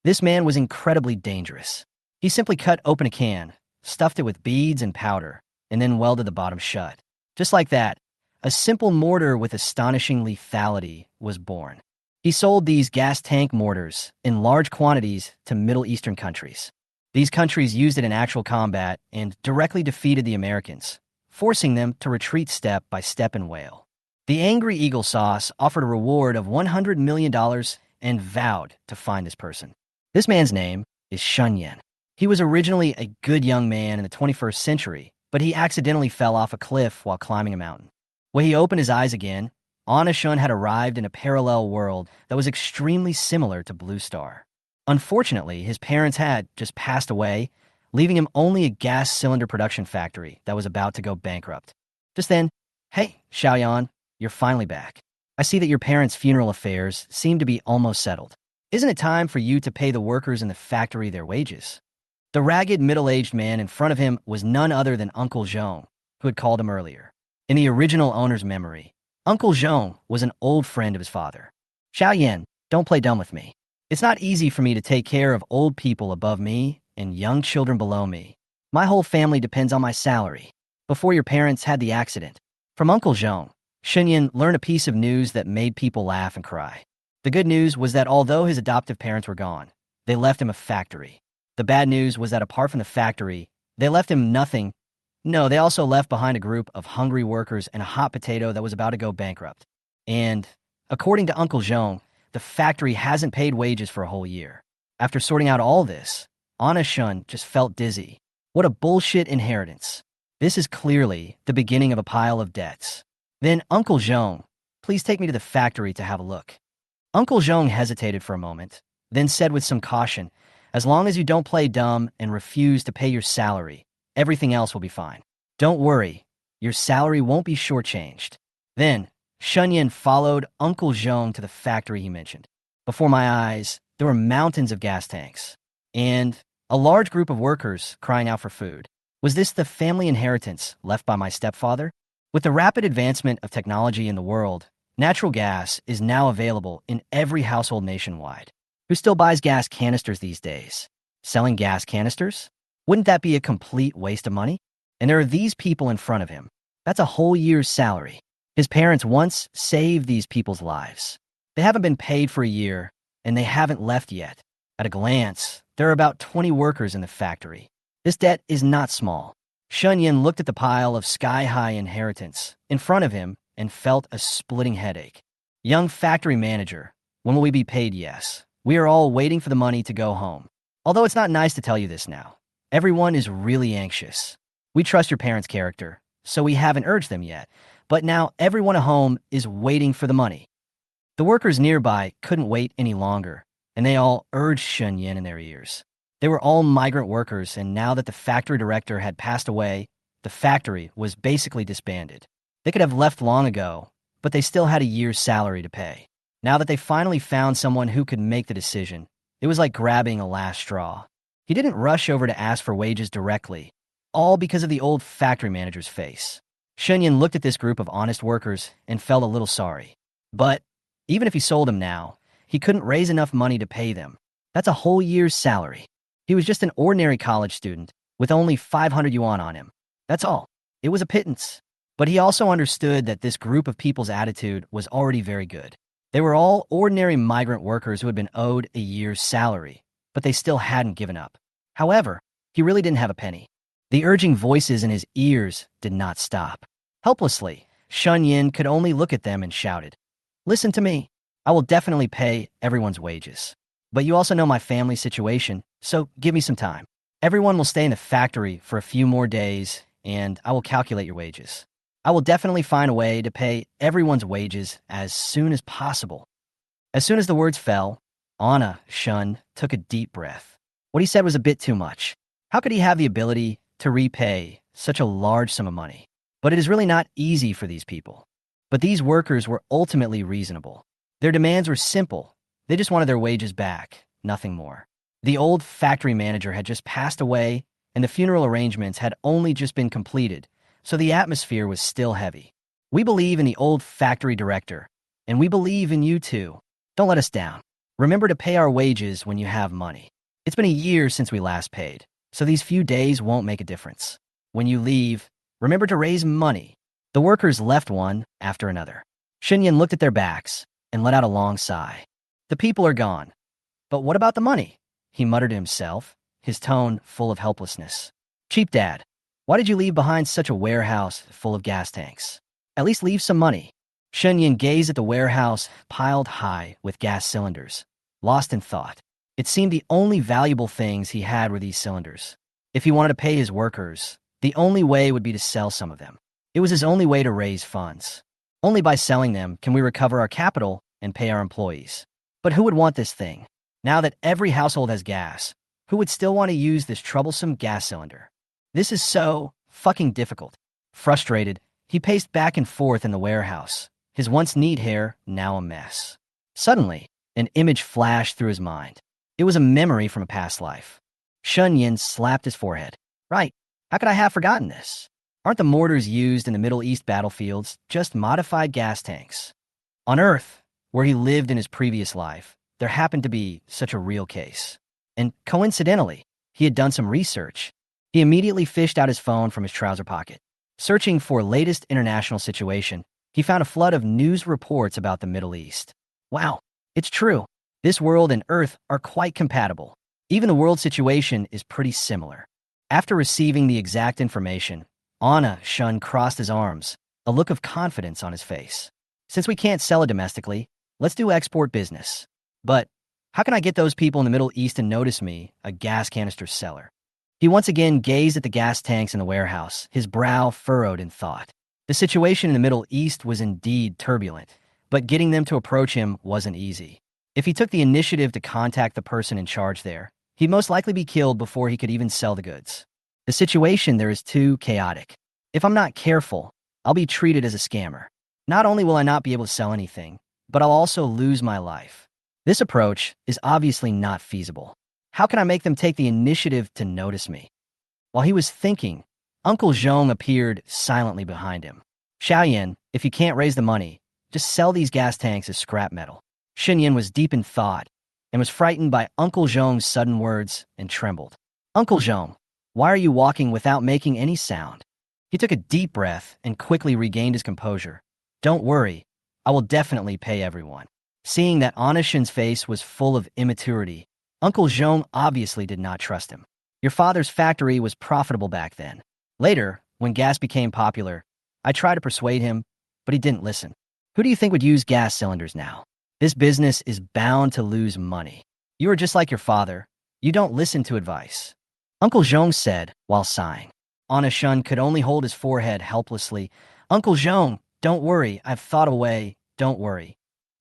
This man was incredibly dangerous. He simply cut open a can, stuffed it with beads and powder, and then welded the bottom shut. Just like that, a simple mortar with astonishing lethality was born. He sold these gas tank mortars in large quantities to Middle Eastern countries. These countries used it in actual combat and directly defeated the Americans, forcing them to retreat step by step and wail. The angry eagle sauce offered a reward of $100 million and vowed to find this person. This man's name is Shunyan. He was originally a good young man in the 21st century, but he accidentally fell off a cliff while climbing a mountain. When he opened his eyes again, Anna Shun had arrived in a parallel world that was extremely similar to Blue Star. Unfortunately, his parents had just passed away, leaving him only a gas cylinder production factory that was about to go bankrupt. Just then, "Hey, Xiaoyan, you're finally back. I see that your parents' funeral affairs seem to be almost settled. Isn't it time for you to pay the workers in the factory their wages?" The ragged, middle-aged man in front of him was none other than Uncle Zhong, who had called him earlier. In the original owner's memory, Uncle Zhong was an old friend of his father. "Xiaoyan, don't play dumb with me. It's not easy for me to take care of old people above me and young children below me. My whole family depends on my salary. Before your parents had the accident." From Uncle Zhong, Shunyan learned a piece of news that made people laugh and cry. The good news was that although his adoptive parents were gone, they left him a factory. The bad news was that apart from the factory, they left him nothing. No, they also left behind a group of hungry workers and a hot potato that was about to go bankrupt. And, according to Uncle Zhong, the factory hasn't paid wages for a whole year. After sorting out all this, Anna Shun just felt dizzy. What a bullshit inheritance. This is clearly the beginning of a pile of debts. Then, "Uncle Zhong, please take me to the factory to have a look." Uncle Zhong hesitated for a moment, then said with some caution, "As long as you don't play dumb and refuse to pay your salary, everything else will be fine. Don't worry, your salary won't be shortchanged." Then, Shunyan followed Uncle Zhong to the factory he mentioned. Before my eyes, there were mountains of gas tanks, and a large group of workers crying out for food. Was this the family inheritance left by my stepfather? With the rapid advancement of technology in the world, natural gas is now available in every household nationwide. Who still buys gas canisters these days? Selling gas canisters? Wouldn't that be a complete waste of money? And there are these people in front of him. That's a whole year's salary. His parents once saved these people's lives. They haven't been paid for a year, and they haven't left yet. At a glance, there are about 20 workers in the factory. This debt is not small. Shunyan looked at the pile of sky-high inheritance in front of him and felt a splitting headache. "Young factory manager, when will we be paid? Yes. We are all waiting for the money to go home. Although it's not nice to tell you this now. Everyone is really anxious. We trust your parents' character, so we haven't urged them yet. But now everyone at home is waiting for the money." The workers nearby couldn't wait any longer, and they all urged Shunyan in their ears. They were all migrant workers, and now that the factory director had passed away, the factory was basically disbanded. They could have left long ago, but they still had a year's salary to pay. Now that they finally found someone who could make the decision, it was like grabbing a last straw. He didn't rush over to ask for wages directly, all because of the old factory manager's face. Shunyan looked at this group of honest workers and felt a little sorry. But even if he sold them now, he couldn't raise enough money to pay them. That's a whole year's salary. He was just an ordinary college student with only 500 yuan on him. That's all. It was a pittance. But he also understood that this group of people's attitude was already very good. They were all ordinary migrant workers who had been owed a year's salary, but they still hadn't given up. However, he really didn't have a penny. The urging voices in his ears did not stop. Helplessly, Shunyan could only look at them and shouted, "Listen to me. I will definitely pay everyone's wages. But you also know my family situation, so give me some time. Everyone will stay in the factory for a few more days, and I will calculate your wages. I will definitely find a way to pay everyone's wages as soon as possible." As soon as the words fell, Anna Shun took a deep breath. What he said was a bit too much. How could he have the ability to repay such a large sum of money? But it is really not easy for these people. But these workers were ultimately reasonable. Their demands were simple. They just wanted their wages back, nothing more. The old factory manager had just passed away, and the funeral arrangements had only just been completed, so the atmosphere was still heavy. "We believe in the old factory director, and we believe in you too. Don't let us down. Remember to pay our wages when you have money. It's been a year since we last paid, so these few days won't make a difference. When you leave, remember to raise money. The workers left one after another. Shinyan looked at their backs and let out a long sigh. The people are gone. But what about the money? He muttered to himself, his tone full of helplessness. Cheap dad, why did you leave behind such a warehouse full of gas tanks? At least leave some money. Shinyan gazed at the warehouse piled high with gas cylinders, lost in thought. It seemed the only valuable things he had were these cylinders. If he wanted to pay his workers, the only way would be to sell some of them. It was his only way to raise funds. Only by selling them can we recover our capital and pay our employees. But who would want this thing? Now that every household has gas, who would still want to use this troublesome gas cylinder? This is so fucking difficult. Frustrated, he paced back and forth in the warehouse, his once neat hair now a mess. Suddenly, an image flashed through his mind. It was a memory from a past life. Shinyan slapped his forehead. Right, how could I have forgotten this? Aren't the mortars used in the Middle East battlefields just modified gas tanks? On Earth, where he lived in his previous life, there happened to be such a real case. And coincidentally, he had done some research. He immediately fished out his phone from his trouser pocket. Searching for latest international situation, he found a flood of news reports about the Middle East. Wow, it's true. This world and Earth are quite compatible. Even the world situation is pretty similar. After receiving the exact information, Anna Shun crossed his arms, a look of confidence on his face. Since we can't sell it domestically, let's do export business. But how can I get those people in the Middle East to notice me, a gas canister seller? He once again gazed at the gas tanks in the warehouse, his brow furrowed in thought. The situation in the Middle East was indeed turbulent, but getting them to approach him wasn't easy. If he took the initiative to contact the person in charge there, he'd most likely be killed before he could even sell the goods. The situation there is too chaotic. If I'm not careful, I'll be treated as a scammer. Not only will I not be able to sell anything, but I'll also lose my life. This approach is obviously not feasible. How can I make them take the initiative to notice me? While he was thinking, Uncle Zhong appeared silently behind him. Xiaoyan, if you can't raise the money, just sell these gas tanks as scrap metal. Shinyan was deep in thought and was frightened by Uncle Zhong's sudden words and trembled. Uncle Zhong, why are you walking without making any sound? He took a deep breath and quickly regained his composure. Don't worry, I will definitely pay everyone. Seeing that Anishin's face was full of immaturity, Uncle Zhong obviously did not trust him. Your father's factory was profitable back then. Later, when gas became popular, I tried to persuade him, but he didn't listen. Who do you think would use gas cylinders now? This business is bound to lose money. You are just like your father. You don't listen to advice. Uncle Zhong said while sighing. Anishin could only hold his forehead helplessly. Uncle Zhong, don't worry, I've thought a way, don't worry.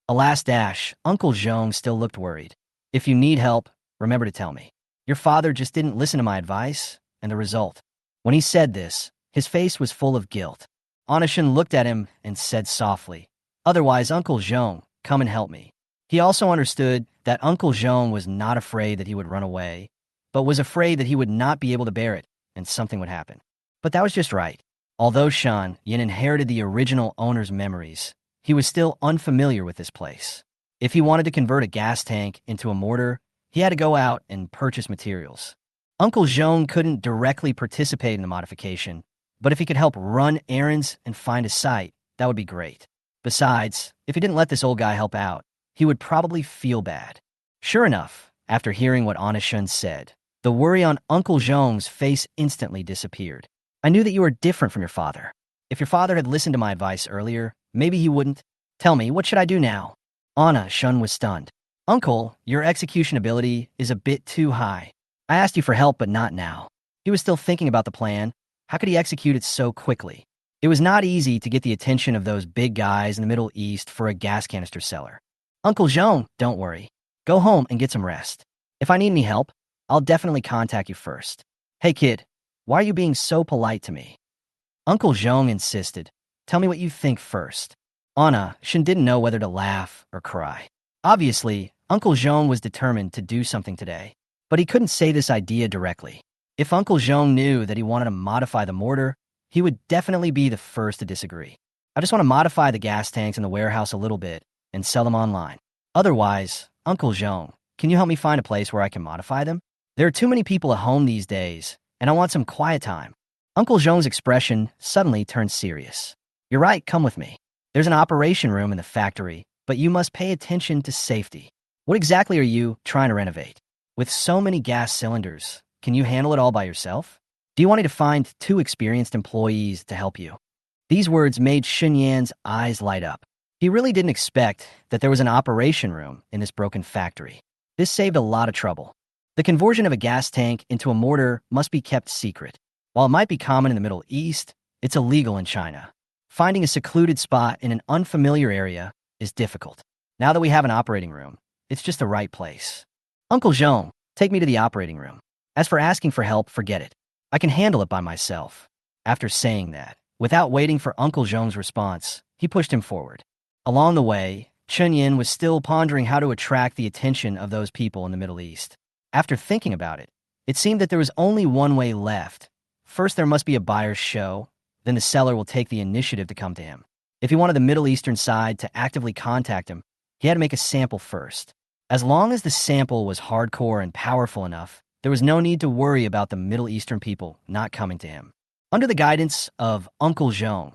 Alas dash, Uncle Zhong still looked worried. If you need help, remember to tell me. Your father just didn't listen to my advice, and the result. When he said this, his face was full of guilt. Anishin looked at him and said softly, Otherwise, Uncle Zhong, come and help me. He also understood that Uncle Zhong was not afraid that he would run away, but was afraid that he would not be able to bear it, and something would happen. But that was just right. Although Shan Yin inherited the original owner's memories, he was still unfamiliar with this place. If he wanted to convert a gas tank into a mortar, he had to go out and purchase materials. Uncle Zhong couldn't directly participate in the modification, but if he could help run errands and find a site, that would be great. Besides, if he didn't let this old guy help out, he would probably feel bad. Sure enough, after hearing what Anishin said, the worry on Uncle Zhong's face instantly disappeared. I knew that you were different from your father. If your father had listened to my advice earlier, maybe he wouldn't. Tell me, what should I do now? Anna Shun was stunned. Uncle, your execution ability is a bit too high. I asked you for help, but not now. He was still thinking about the plan. How could he execute it so quickly? It was not easy to get the attention of those big guys in the Middle East for a gas canister seller. Uncle Zhong, don't worry. Go home and get some rest. If I need any help, I'll definitely contact you first. Hey kid, why are you being so polite to me? Uncle Zhong insisted. Tell me what you think first. Anna Shin didn't know whether to laugh or cry. Obviously, Uncle Zhong was determined to do something today, but he couldn't say this idea directly. If Uncle Zhong knew that he wanted to modify the mortar, he would definitely be the first to disagree. I just want to modify the gas tanks in the warehouse a little bit and sell them online. Otherwise, Uncle Zhong, can you help me find a place where I can modify them? There are too many people at home these days, and I want some quiet time. Uncle Zhong's expression suddenly turned serious. You're right, come with me. There's an operation room in the factory, but you must pay attention to safety. What exactly are you trying to renovate? With so many gas cylinders, can you handle it all by yourself? Do you want me to find 2 experienced employees to help you? These words made Xunyan's eyes light up. He really didn't expect that there was an operation room in this broken factory. This saved a lot of trouble. The conversion of a gas tank into a mortar must be kept secret. While it might be common in the Middle East, it's illegal in China. Finding a secluded spot in an unfamiliar area is difficult. Now that we have an operating room, it's just the right place. Uncle Zhong, take me to the operating room. As for asking for help, forget it. I can handle it by myself. After saying that, without waiting for Uncle Zhong's response, he pushed him forward. Along the way, Chunyan was still pondering how to attract the attention of those people in the Middle East. After thinking about it, it seemed that there was only one way left. First, there must be a buyer's show, then the seller will take the initiative to come to him. If he wanted the Middle Eastern side to actively contact him, he had to make a sample first. As long as the sample was hardcore and powerful enough, there was no need to worry about the Middle Eastern people not coming to him. Under the guidance of Uncle Zhong,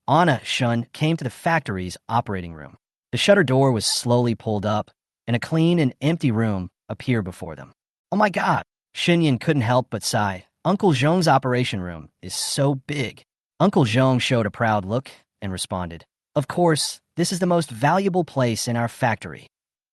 Anna Shun came to the factory's operating room. The shutter door was slowly pulled up, and a clean and empty room appeared before them. Oh my God! Xunyan couldn't help but sigh. Uncle Zhong's operation room is so big. Uncle Zhong showed a proud look and responded, Of course, this is the most valuable place in our factory.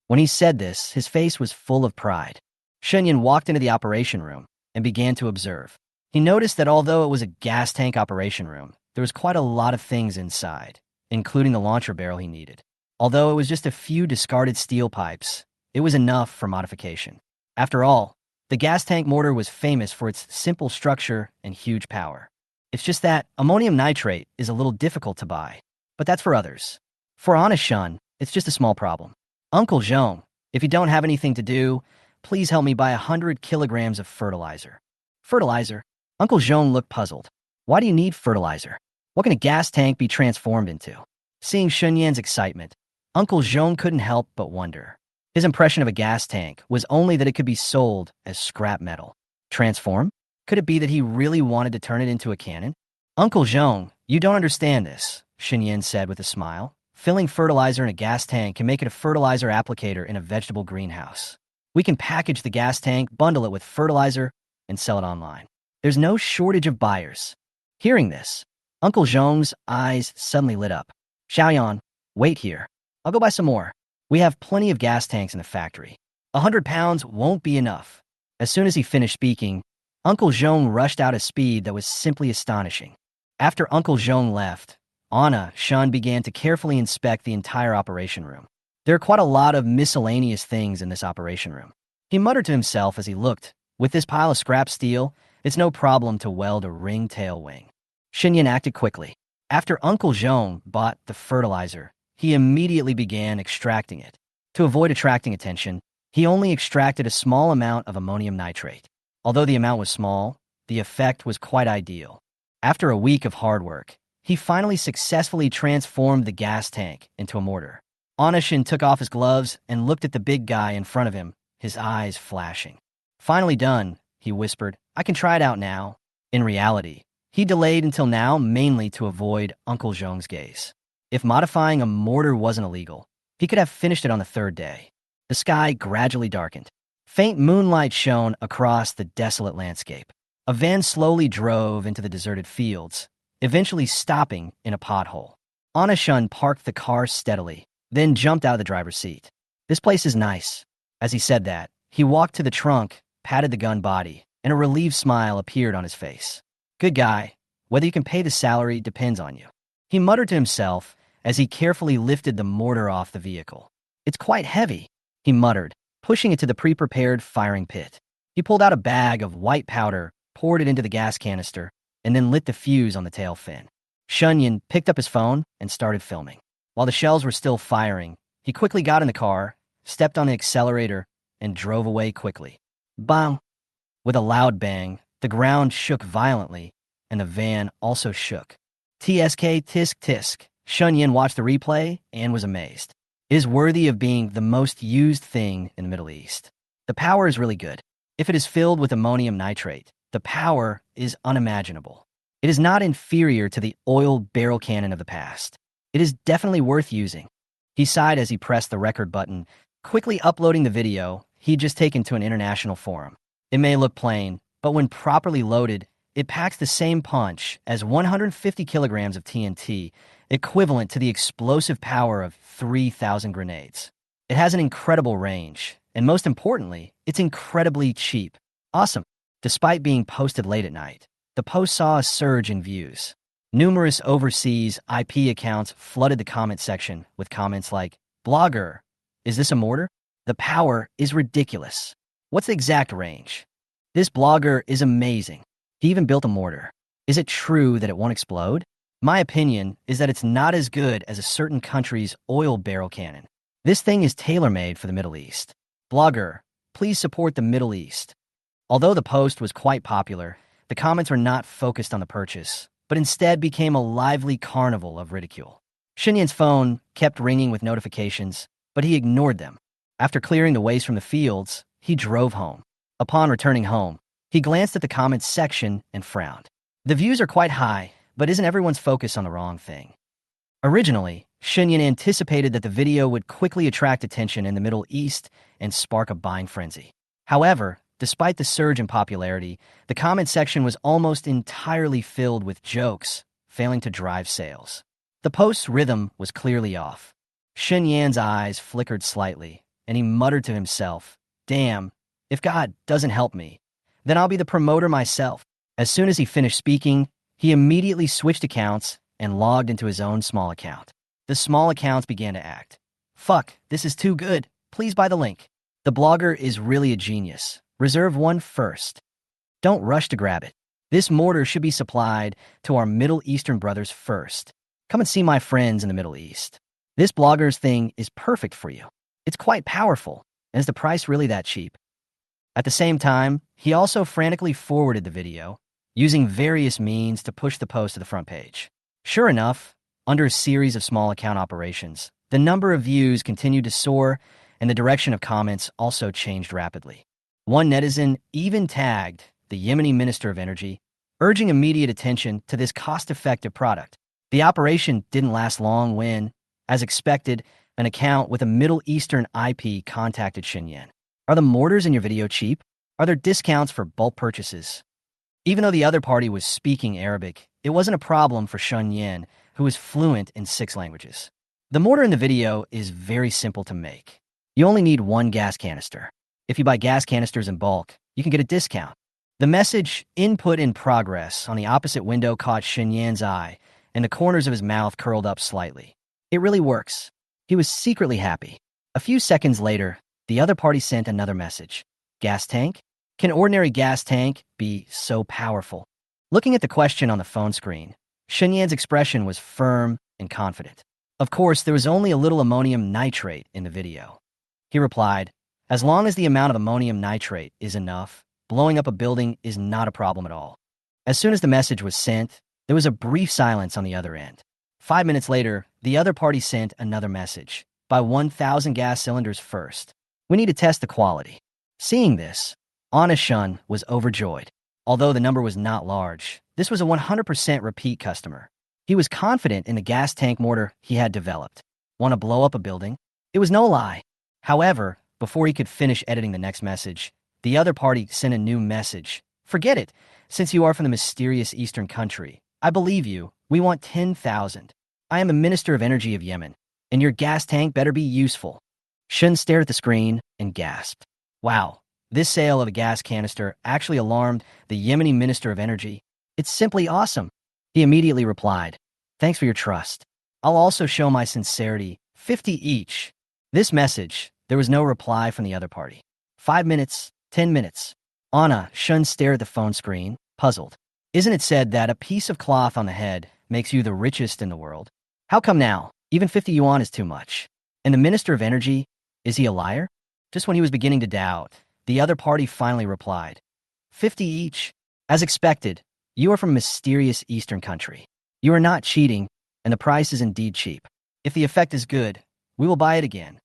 When he said this, his face was full of pride. Xunyan walked into the operation room and began to observe. He noticed that although it was a gas tank operation room, there was quite a lot of things inside, including the launcher barrel he needed. Although it was just a few discarded steel pipes, it was enough for modification. After all, the gas tank mortar was famous for its simple structure and huge power. It's just that ammonium nitrate is a little difficult to buy, but that's for others. For Anna Shun, it's just a small problem. Uncle Zhong, if you don't have anything to do, please help me buy 100 kilograms of fertilizer. Fertilizer? Uncle Zhong looked puzzled. Why do you need fertilizer? What can a gas tank be transformed into? Seeing Xunyan's excitement, Uncle Zhong couldn't help but wonder. His impression of a gas tank was only that it could be sold as scrap metal. Transform? Could it be that he really wanted to turn it into a cannon? Uncle Zhong, you don't understand this, Xunyan said with a smile. Filling fertilizer in a gas tank can make it a fertilizer applicator in a vegetable greenhouse. We can package the gas tank, bundle it with fertilizer, and sell it online. There's no shortage of buyers. Hearing this, Uncle Zhong's eyes suddenly lit up. Xiaoyan, wait here. I'll go buy some more. We have plenty of gas tanks in the factory. 100 pounds won't be enough. As soon as he finished speaking, Uncle Zhong rushed out at speed that was simply astonishing. After Uncle Zhong left, Anna Shun began to carefully inspect the entire operation room. There are quite a lot of miscellaneous things in this operation room. He muttered to himself as he looked. With this pile of scrap steel, it's no problem to weld a ring-tail wing. Xunyan acted quickly. After Uncle Zhong bought the fertilizer, he immediately began extracting it. To avoid attracting attention, he only extracted a small amount of ammonium nitrate. Although the amount was small, the effect was quite ideal. After a week of hard work, he finally successfully transformed the gas tank into a mortar. Anashin took off his gloves and looked at the big guy in front of him, his eyes flashing. Finally done, he whispered, I can try it out now. In reality, he delayed until now mainly to avoid Uncle Zhong's gaze. If modifying a mortar wasn't illegal, he could have finished it on the 3rd day. The sky gradually darkened. Faint moonlight shone across the desolate landscape. A van slowly drove into the deserted fields, eventually stopping in a pothole. Anna Shun parked the car steadily, then jumped out of the driver's seat. This place is nice. As he said that, he walked to the trunk, patted the gun body, and a relieved smile appeared on his face. Good guy. Whether you can pay the salary depends on you. He muttered to himself as he carefully lifted the mortar off the vehicle. It's quite heavy, he muttered, pushing it to the pre-prepared firing pit. He pulled out a bag of white powder, poured it into the gas canister, and then lit the fuse on the tail fin. Xunyan picked up his phone and started filming. While the shells were still firing, he quickly got in the car, stepped on the accelerator, and drove away quickly. Bang! With a loud bang, the ground shook violently, and the van also shook. TSK tisk tisk. Xunyan watched the replay and was amazed. It is worthy of being the most used thing in the Middle East. The power is really good. If it is filled with ammonium nitrate, the power is unimaginable. It is not inferior to the oil barrel cannon of the past. It is definitely worth using. He sighed as he pressed the record button, quickly uploading the video he'd just taken to an international forum. It may look plain, but when properly loaded, it packs the same punch as 150 kilograms of TNT, equivalent to the explosive power of 3,000 grenades. It has an incredible range, and most importantly, it's incredibly cheap. Awesome. Despite being posted late at night, the post saw a surge in views. Numerous overseas IP accounts flooded the comment section with comments like, "Blogger, is this a mortar? The power is ridiculous. What's the exact range? This blogger is amazing. He even built a mortar. Is it true that it won't explode? My opinion is that it's not as good as a certain country's oil barrel cannon. This thing is tailor-made for the Middle East. Blogger, please support the Middle East." Although the post was quite popular, the comments were not focused on the purchase, but instead became a lively carnival of ridicule. Xinyan's phone kept ringing with notifications, but he ignored them. After clearing the waste from the fields, he drove home. Upon returning home, he glanced at the comments section and frowned. The views are quite high, but isn't everyone's focus on the wrong thing? Originally, Xinyan anticipated that the video would quickly attract attention in the Middle East and spark a buying frenzy. However, despite the surge in popularity, the comment section was almost entirely filled with jokes, failing to drive sales. The post's rhythm was clearly off. Xinyan's eyes flickered slightly, and he muttered to himself, "Damn, if God doesn't help me, then I'll be the promoter myself." As soon as he finished speaking, he immediately switched accounts and logged into his own small account. The small accounts began to act. "Fuck, this is too good. Please buy the link. The blogger is really a genius. Reserve one first. Don't rush to grab it. This mortar should be supplied to our Middle Eastern brothers first. Come and see my friends in the Middle East. This blogger's thing is perfect for you. It's quite powerful, and is the price really that cheap?" At the same time, he also frantically forwarded the video, using various means to push the post to the front page. Sure enough, under a series of small account operations, the number of views continued to soar, and the direction of comments also changed rapidly. One netizen even tagged the Yemeni Minister of Energy, urging immediate attention to this cost-effective product. The operation didn't last long when, as expected, an account with a Middle Eastern IP contacted Xinyan. "Are the mortars in your video cheap? Are there discounts for bulk purchases?" Even though the other party was speaking Arabic, it wasn't a problem for Xinyan, who was fluent in 6 languages. The mortar in the video is very simple to make. You only need 1 gas canister. If you buy gas canisters in bulk, you can get a discount. The message, "Input in progress," on the opposite window caught Xinyan's eye, and the corners of his mouth curled up slightly. It really works. He was secretly happy. A few seconds later, the other party sent another message. "Gas tank? Can ordinary gas tank be so powerful?" Looking at the question on the phone screen, Xinyan's expression was firm and confident. Of course, there was only a little ammonium nitrate in the video. He replied, "As long as the amount of ammonium nitrate is enough, blowing up a building is not a problem at all." As soon as the message was sent, there was a brief silence on the other end. 5 minutes later, the other party sent another message. "Buy 1,000 gas cylinders first. We need to test the quality." Seeing this, Anashun was overjoyed. Although the number was not large, this was a 100% repeat customer. He was confident in the gas tank mortar he had developed. "Want to blow up a building?" It was no lie. However, before he could finish editing the next message, the other party sent a new message. "Forget it. Since you are from the mysterious Eastern country, I believe you. We want 10,000. I am a Minister of Energy of Yemen, and your gas tank better be useful." Shun stared at the screen and gasped. Wow, this sale of a gas canister actually alarmed the Yemeni Minister of Energy. "It's simply awesome." He immediately replied, "Thanks for your trust. I'll also show my sincerity, 50 each." This message, there was no reply from the other party. 5 minutes, 10 minutes. Anna Shun stared at the phone screen, puzzled. Isn't it said that a piece of cloth on the head makes you the richest in the world? How come now? Even 50 yuan is too much. And the Minister of Energy, is he a liar? Just when he was beginning to doubt, the other party finally replied, 50 each. As expected, you are from a mysterious Eastern country. You are not cheating, and the price is indeed cheap. If the effect is good, We will buy it again.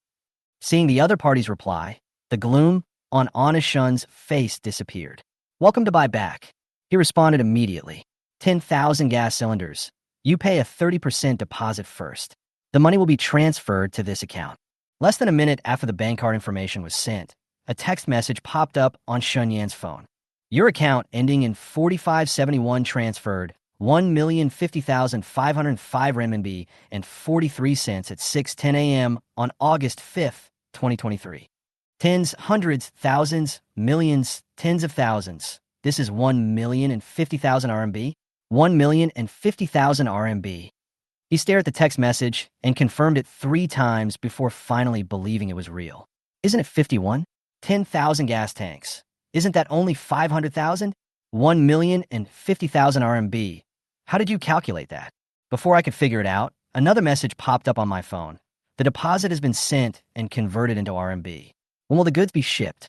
Seeing the other party's reply, the gloom on Anishun's face disappeared. Welcome to buy back. He responded immediately. 10,000 gas cylinders. You pay a 30% deposit first. The money will be transferred to this account. Less than a minute after the bank card information was sent, a text message popped up on Shun Yan's phone. Your account ending in 4571 transferred 1,050,505 renminbi and 43 cents at 6:10 a.m. on August 5th, 2023. Tens, hundreds, thousands, millions, tens of thousands. This is 1,050,000 RMB. 1,050,000 RMB. He stared at the text message and confirmed it 3 times before finally believing it was real. Isn't it 51? 10,000 gas tanks. Isn't that only 500,000? 1,050,000 RMB. How did you calculate that? Before I could figure it out, another message popped up on my phone. The deposit has been sent and converted into RMB. When will the goods be shipped?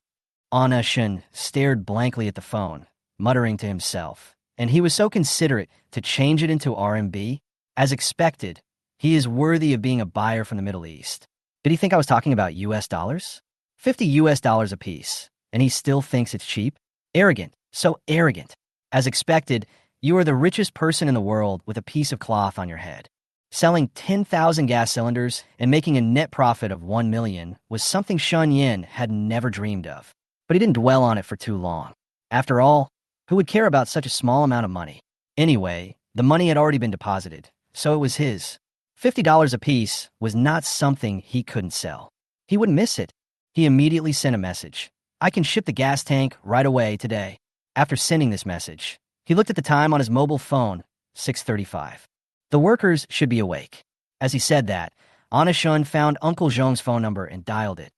Anishun stared blankly at the phone, muttering to himself. And he was so considerate to change it into RMB. As expected, he is worthy of being a buyer from the Middle East. Did he think I was talking about US dollars? $50 a piece, and he still thinks it's cheap? Arrogant, so arrogant. As expected, you are the richest person in the world with a piece of cloth on your head. Selling 10,000 gas cylinders and making a net profit of 1 million was something Shun Yan had never dreamed of. But he didn't dwell on it for too long. After all, who would care about such a small amount of money? Anyway, the money had already been deposited, so it was his. $50 a piece was not something he couldn't sell. He wouldn't miss it. He immediately sent a message. I can ship the gas tank right away today. After sending this message, he looked at the time on his mobile phone, 6:35. The workers should be awake. As he said that, Anishun found Uncle Zhong's phone number and dialed it.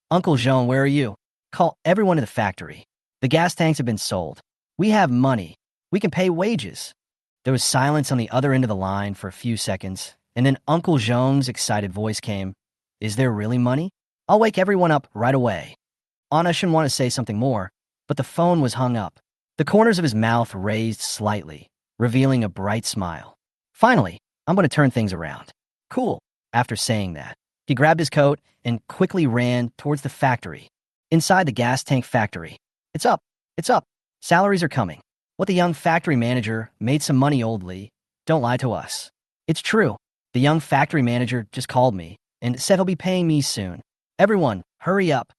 Uncle Zhong, where are you? Call everyone in the factory. The gas tanks have been sold. We have money. We can pay wages. There was silence on the other end of the line for a few seconds, and then Uncle Zhong's excited voice came. Is there really money? I'll wake everyone up right away. Anishun wanted to say something more, but the phone was hung up. The corners of his mouth raised slightly, revealing a bright smile. Finally, I'm going to turn things around. Cool. After saying that, he grabbed his coat and quickly ran towards the factory. Inside the gas tank factory. It's up. It's up. Salaries are coming. What the young factory manager made some money, old Lee. Don't lie to us. It's true. The young factory manager just called me and said he'll be paying me soon. Everyone, hurry up.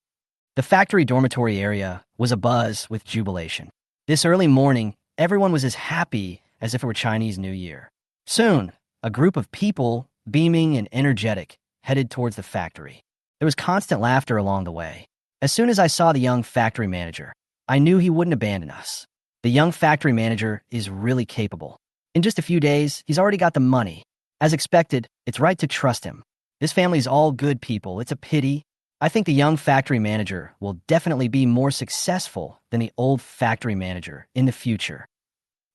The factory dormitory area was abuzz with jubilation. This early morning, everyone was as happy as if it were Chinese New Year. Soon, a group of people, beaming and energetic, headed towards the factory. There was constant laughter along the way. As soon as I saw the young factory manager, I knew he wouldn't abandon us. The young factory manager is really capable. In just a few days, he's already got the money. As expected, it's right to trust him. This family's all good people. It's a pity. I think the young factory manager will definitely be more successful than the old factory manager in the future.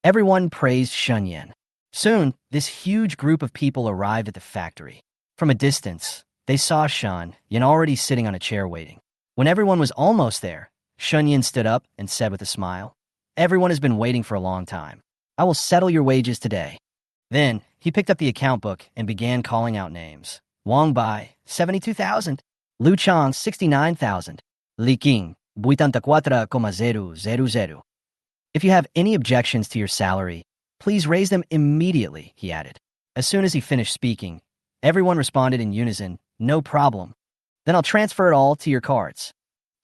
Everyone praised Shun Yan. Soon, this huge group of people arrived at the factory. From a distance, they saw Shun Yan already sitting on a chair waiting. When everyone was almost there, Shun Yan stood up and said with a smile, Everyone has been waiting for a long time. I will settle your wages today. Then, he picked up the account book and began calling out names. Wang Bai, 72,000. Lu Chang, 69,000. Li Qing, 84,000. If you have any objections to your salary, please raise them immediately, he added. As soon as he finished speaking, everyone responded in unison, no problem. Then I'll transfer it all to your cards.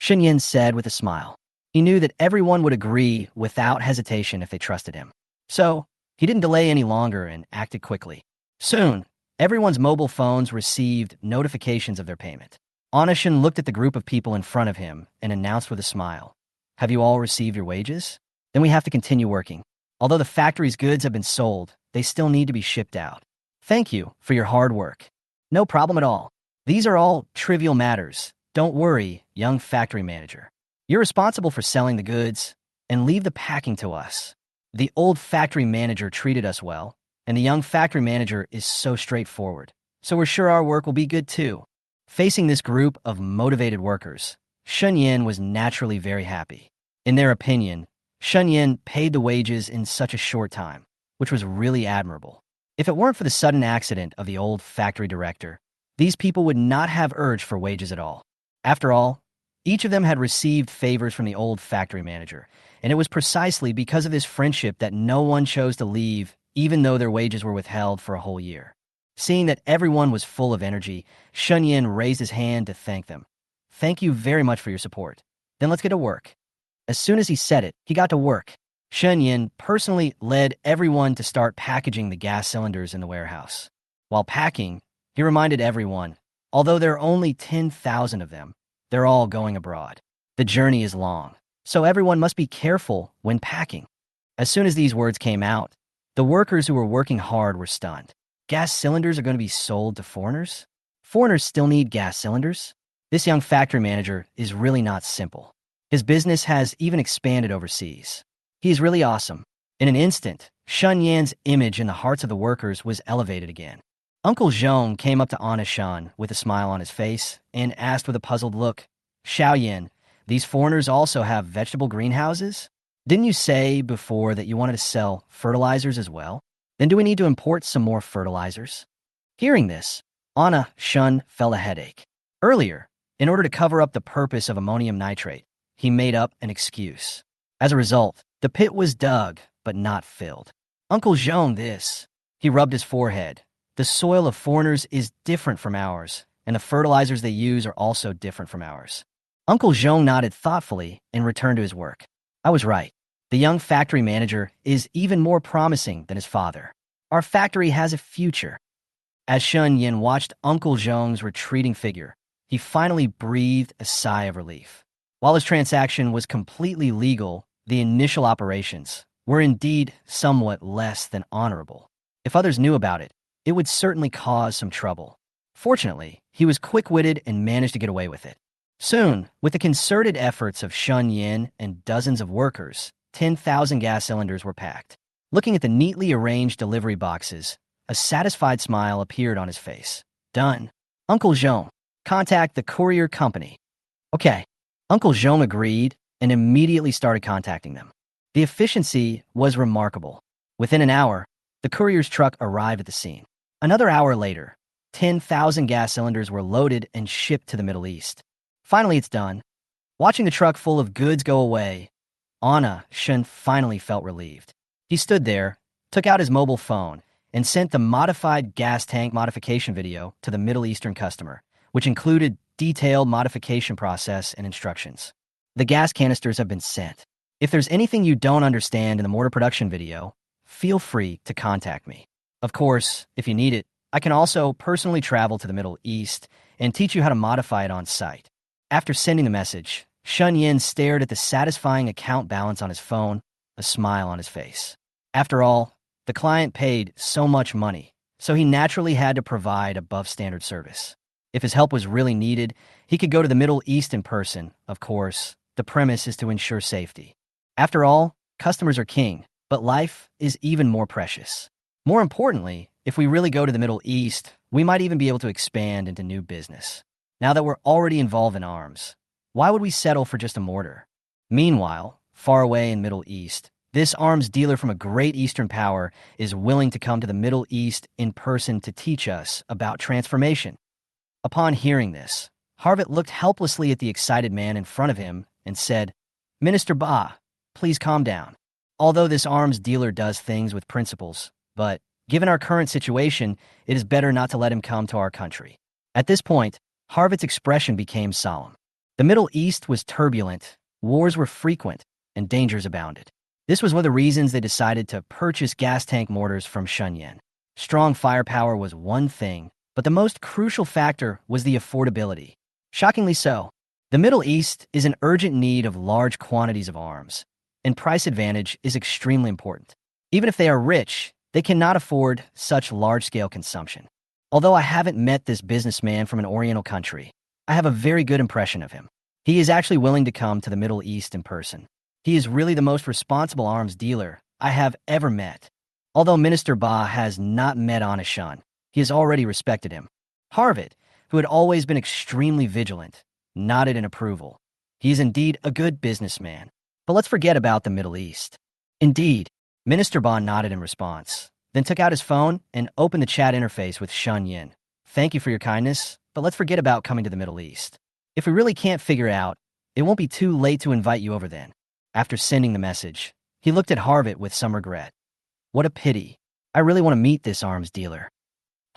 Shun Yan said with a smile. He knew that everyone would agree without hesitation if they trusted him. So, he didn't delay any longer and acted quickly. Soon, everyone's mobile phones received notifications of their payment. Anishun looked at the group of people in front of him and announced with a smile, Have you all received your wages? Then we have to continue working. Although the factory's goods have been sold, they still need to be shipped out. Thank you for your hard work. No problem at all. These are all trivial matters. Don't worry, young factory manager. You're responsible for selling the goods and leave the packing to us. The old factory manager treated us well, and the young factory manager is so straightforward. So we're sure our work will be good too. Facing this group of motivated workers, Shun Yan was naturally very happy. In their opinion, Shun Yan paid the wages in such a short time, which was really admirable. If it weren't for the sudden accident of the old factory director, these people would not have urged for wages at all. After all, each of them had received favors from the old factory manager, and it was precisely because of this friendship that no one chose to leave, even though their wages were withheld for a whole year. Seeing that everyone was full of energy, Shun Yin raised his hand to thank them. "Thank you very much for your support. Then let's get to work." As soon as he said it, he got to work. Shun Yin personally led everyone to start packaging the gas cylinders in the warehouse. While packing, he reminded everyone, although there are only 10,000 of them, they're all going abroad. The journey is long, so everyone must be careful when packing. As soon as these words came out, the workers who were working hard were stunned. Gas cylinders are going to be sold to foreigners? Foreigners still need gas cylinders? This young factory manager is really not simple. His business has even expanded overseas. He is really awesome. In an instant, Shun Yan's image in the hearts of the workers was elevated again. Uncle Zhong came up to Anna Shun with a smile on his face and asked with a puzzled look, "Xiao Yin, these foreigners also have vegetable greenhouses? Didn't you say before that you wanted to sell fertilizers as well? Then do we need to import some more fertilizers?" Hearing this, Anna Shun felt a headache. Earlier, in order to cover up the purpose of ammonium nitrate, he made up an excuse. As a result, the pit was dug, but not filled. "Uncle Zhong, this." He rubbed his forehead. "The soil of foreigners is different from ours, and the fertilizers they use are also different from ours." Uncle Zhong nodded thoughtfully and returned to his work. "I was right. The young factory manager is even more promising than his father. Our factory has a future." As Shun Yin watched Uncle Zhong's retreating figure, he finally breathed a sigh of relief. While his transaction was completely legal, the initial operations were indeed somewhat less than honorable. If others knew about it, it would certainly cause some trouble. Fortunately, he was quick-witted and managed to get away with it. Soon, with the concerted efforts of Shun Yin and dozens of workers, 10,000 gas cylinders were packed. Looking at the neatly arranged delivery boxes, a satisfied smile appeared on his face. "Done. Uncle Zhong, contact the courier company." "Okay." Uncle Zhong agreed and immediately started contacting them. The efficiency was remarkable. Within an hour, the courier's truck arrived at the scene. Another hour later, 10,000 gas cylinders were loaded and shipped to the Middle East. Finally, it's done. Watching the truck full of goods go away, Anna Shun finally felt relieved. He stood there, took out his mobile phone, and sent the modified gas tank modification video to the Middle Eastern customer, which included detailed modification process and instructions. "The gas canisters have been sent. If there's anything you don't understand in the mortar production video, feel free to contact me. Of course, if you need it, I can also personally travel to the Middle East and teach you how to modify it on site." After sending the message, Shun Yin stared at the satisfying account balance on his phone, a smile on his face. After all, the client paid so much money, so he naturally had to provide above-standard service. If his help was really needed, he could go to the Middle East in person. Of course, the premise is to ensure safety. After all, customers are king, but life is even more precious. More importantly, if we really go to the Middle East, we might even be able to expand into new business. Now that we're already involved in arms, why would we settle for just a mortar? Meanwhile, far away in Middle East, this arms dealer from a great Eastern power is willing to come to the Middle East in person to teach us about transformation. Upon hearing this, Harvett looked helplessly at the excited man in front of him and said, "Minister Ba, please calm down. Although this arms dealer does things with principles, but given our current situation, it is better not to let him come to our country." At this point, Harvett's expression became solemn. The Middle East was turbulent, wars were frequent, and dangers abounded. This was one of the reasons they decided to purchase gas tank mortars from Shun Yin. Strong firepower was one thing, but the most crucial factor was the affordability. Shockingly so, the Middle East is in urgent need of large quantities of arms, and price advantage is extremely important. Even if they are rich, they cannot afford such large-scale consumption. Although I haven't met this businessman from an Oriental country, I have a very good impression of him. He is actually willing to come to the Middle East in person. He is really the most responsible arms dealer I have ever met. Although Minister Ba has not met Anishan, he has already respected him. Harvett, who had always been extremely vigilant, nodded in approval. He is indeed a good businessman. But let's forget about the Middle East. Indeed, Minister Ba nodded in response, then took out his phone and opened the chat interface with Shun Yin. thank you for your kindness, but let's forget about coming to the Middle East. If we really can't figure it out, it won't be too late to invite you over then. After sending the message, he looked at Harvett with some regret. What a pity. I really want to meet this arms dealer.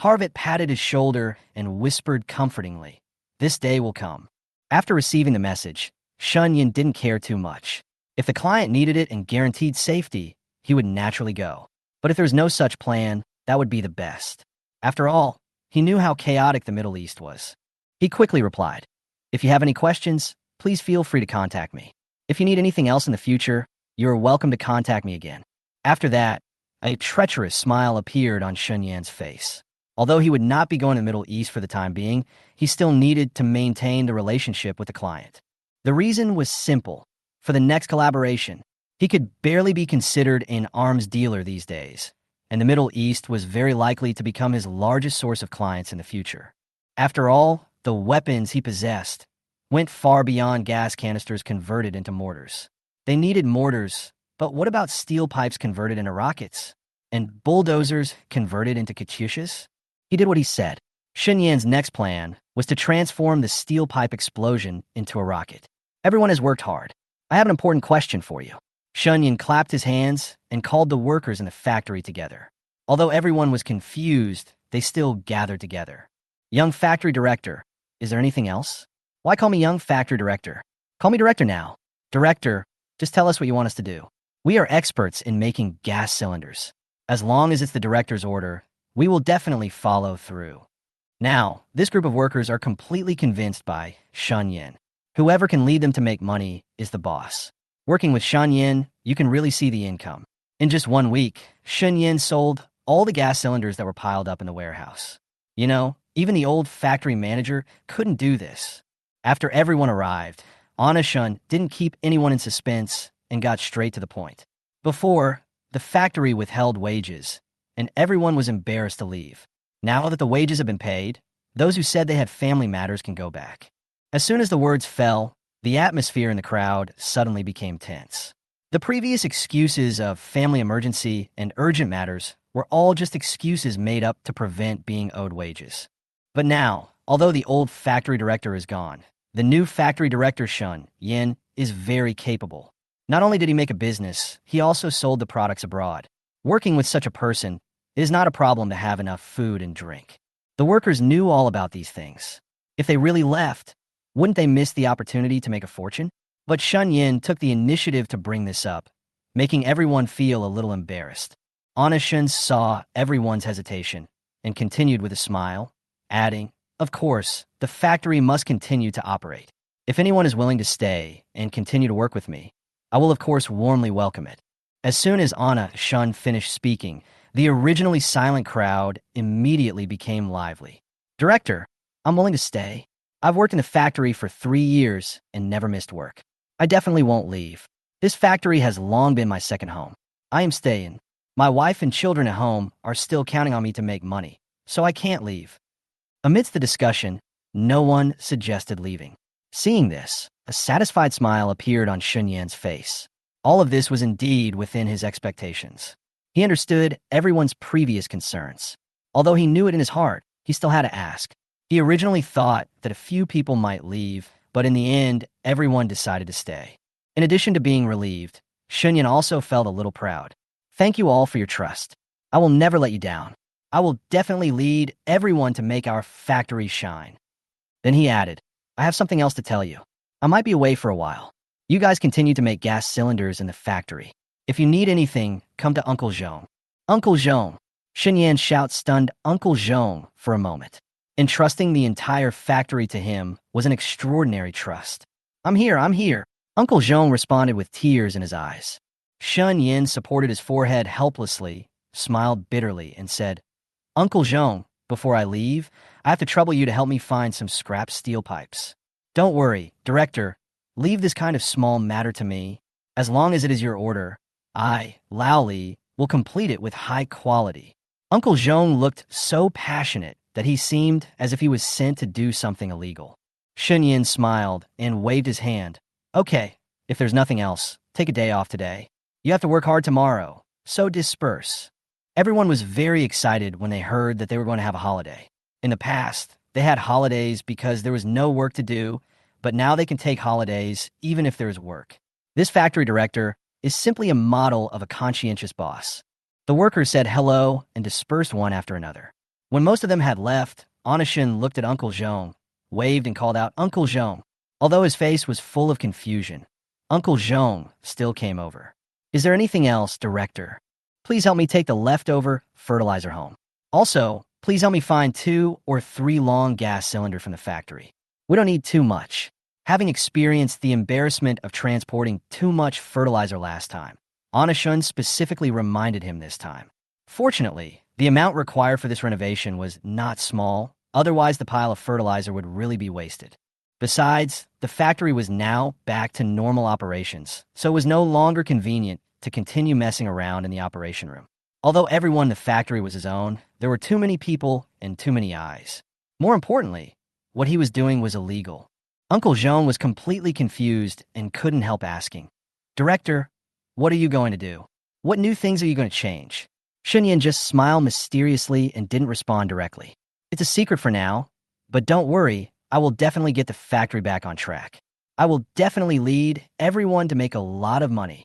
Harvett patted his shoulder and whispered comfortingly, this day will come. After receiving the message, Shunyin didn't care too much. If the client needed it and guaranteed safety, he would naturally go. But if there was no such plan, that would be the best. After all, he knew how chaotic the Middle East was. He quickly replied, if you have any questions, please feel free to contact me. If you need anything else in the future, you are welcome to contact me again. After that, a treacherous smile appeared on Shunyan's face. Although he would not be going to the Middle East for the time being, he still needed to maintain the relationship with the client. The reason was simple. For the next collaboration, he could barely be considered an arms dealer these days, and the Middle East was very likely to become his largest source of clients in the future. After all, the weapons he possessed went far beyond gas canisters converted into mortars. They needed mortars, but what about steel pipes converted into rockets? And bulldozers converted into katyushas? He did what he said. Shunyan's next plan was to transform the steel pipe explosion into a rocket. Everyone has worked hard. I have an important question for you. Shunyan clapped his hands and called the workers in the factory together. Although everyone was confused, they still gathered together. Young factory director, is there anything else? Why call me young factory director? Call me director now. Director, just tell us what you want us to do. We are experts in making gas cylinders. As long as it's the director's order, we will definitely follow through. Now, this group of workers are completely convinced by Shunyan. Whoever can lead them to make money is the boss. Working with Shunyan, you can really see the income. In just 1 week, Shunyan sold all the gas cylinders that were piled up in the warehouse. You know, even the old factory manager couldn't do this. After everyone arrived, Anna Shun didn't keep anyone in suspense and got straight to the point. Before, the factory withheld wages, and everyone was embarrassed to leave. Now that the wages have been paid, those who said they had family matters can go back. As soon as the words fell, the atmosphere in the crowd suddenly became tense. The previous excuses of family emergency and urgent matters were all just excuses made up to prevent being owed wages. But now, although the old factory director is gone, the new factory director Shun Yin is very capable. Not only did he make a business, he also sold the products abroad. Working with such a person, it is not a problem to have enough food and drink. The workers knew all about these things. If they really left, wouldn't they miss the opportunity to make a fortune? But Shun Yin took the initiative to bring this up, making everyone feel a little embarrassed. Anna Shun saw everyone's hesitation and continued with a smile, adding, of course, the factory must continue to operate. If anyone is willing to stay and continue to work with me, I will of course warmly welcome it. As soon as Anna Shun finished speaking, the originally silent crowd immediately became lively. Director, I'm willing to stay. I've worked in the factory for 3 years and never missed work. I definitely won't leave. This factory has long been my second home. I am staying. My wife and children at home are still counting on me to make money, so I can't leave. Amidst the discussion, no one suggested leaving. Seeing this, a satisfied smile appeared on Shunyan's face. All of this was indeed within his expectations. He understood everyone's previous concerns. Although he knew it in his heart, he still had to ask. He originally thought that a few people might leave, but in the end, everyone decided to stay. In addition to being relieved, Shunyan also felt a little proud. Thank you all for your trust. I will never let you down. I will definitely lead everyone to make our factory shine. Then he added, I have something else to tell you. I might be away for a while. You guys continue to make gas cylinders in the factory. If you need anything, come to Uncle Zhong. Uncle Zhong. Shunyan's shout stunned Uncle Zhong for a moment. Entrusting the entire factory to him was an extraordinary trust. I'm here. Uncle Zhong responded with tears in his eyes. Shun Yin supported his forehead helplessly, smiled bitterly, and said, Uncle Zhong, before I leave, I have to trouble you to help me find some scrap steel pipes. Don't worry, Director. Leave this kind of small matter to me. As long as it is your order, I, Lao Li, will complete it with high quality. Uncle Zhong looked so passionate that he seemed as if he was sent to do something illegal. Shun Yin smiled and waved his hand. Okay, if there's nothing else, take a day off today. You have to work hard tomorrow, so disperse. Everyone was very excited when they heard that they were going to have a holiday. In the past, they had holidays because there was no work to do, but now they can take holidays even if there is work. This factory director is simply a model of a conscientious boss. The workers said hello and dispersed one after another. When most of them had left, Anishin looked at Uncle Zhong, waved and called out, "Uncle Zhong." Although his face was full of confusion, Uncle Zhong still came over. "Is there anything else, director? Please help me take the leftover fertilizer home. Also, please help me find 2 or 3 long gas cylinders from the factory. We don't need too much." Having experienced the embarrassment of transporting too much fertilizer last time, Anishun specifically reminded him this time. Fortunately, the amount required for this renovation was not small, otherwise the pile of fertilizer would really be wasted. Besides, the factory was now back to normal operations, so it was no longer convenient to continue messing around in the operation room. Although everyone in the factory was his own, there were too many people and too many eyes. More importantly, what he was doing was illegal. Uncle Zhong was completely confused and couldn't help asking, "Director, what are you going to do? What new things are you going to change?" Shunyan just smiled mysteriously and didn't respond directly. "It's a secret for now, but don't worry, I will definitely get the factory back on track. I will definitely lead everyone to make a lot of money."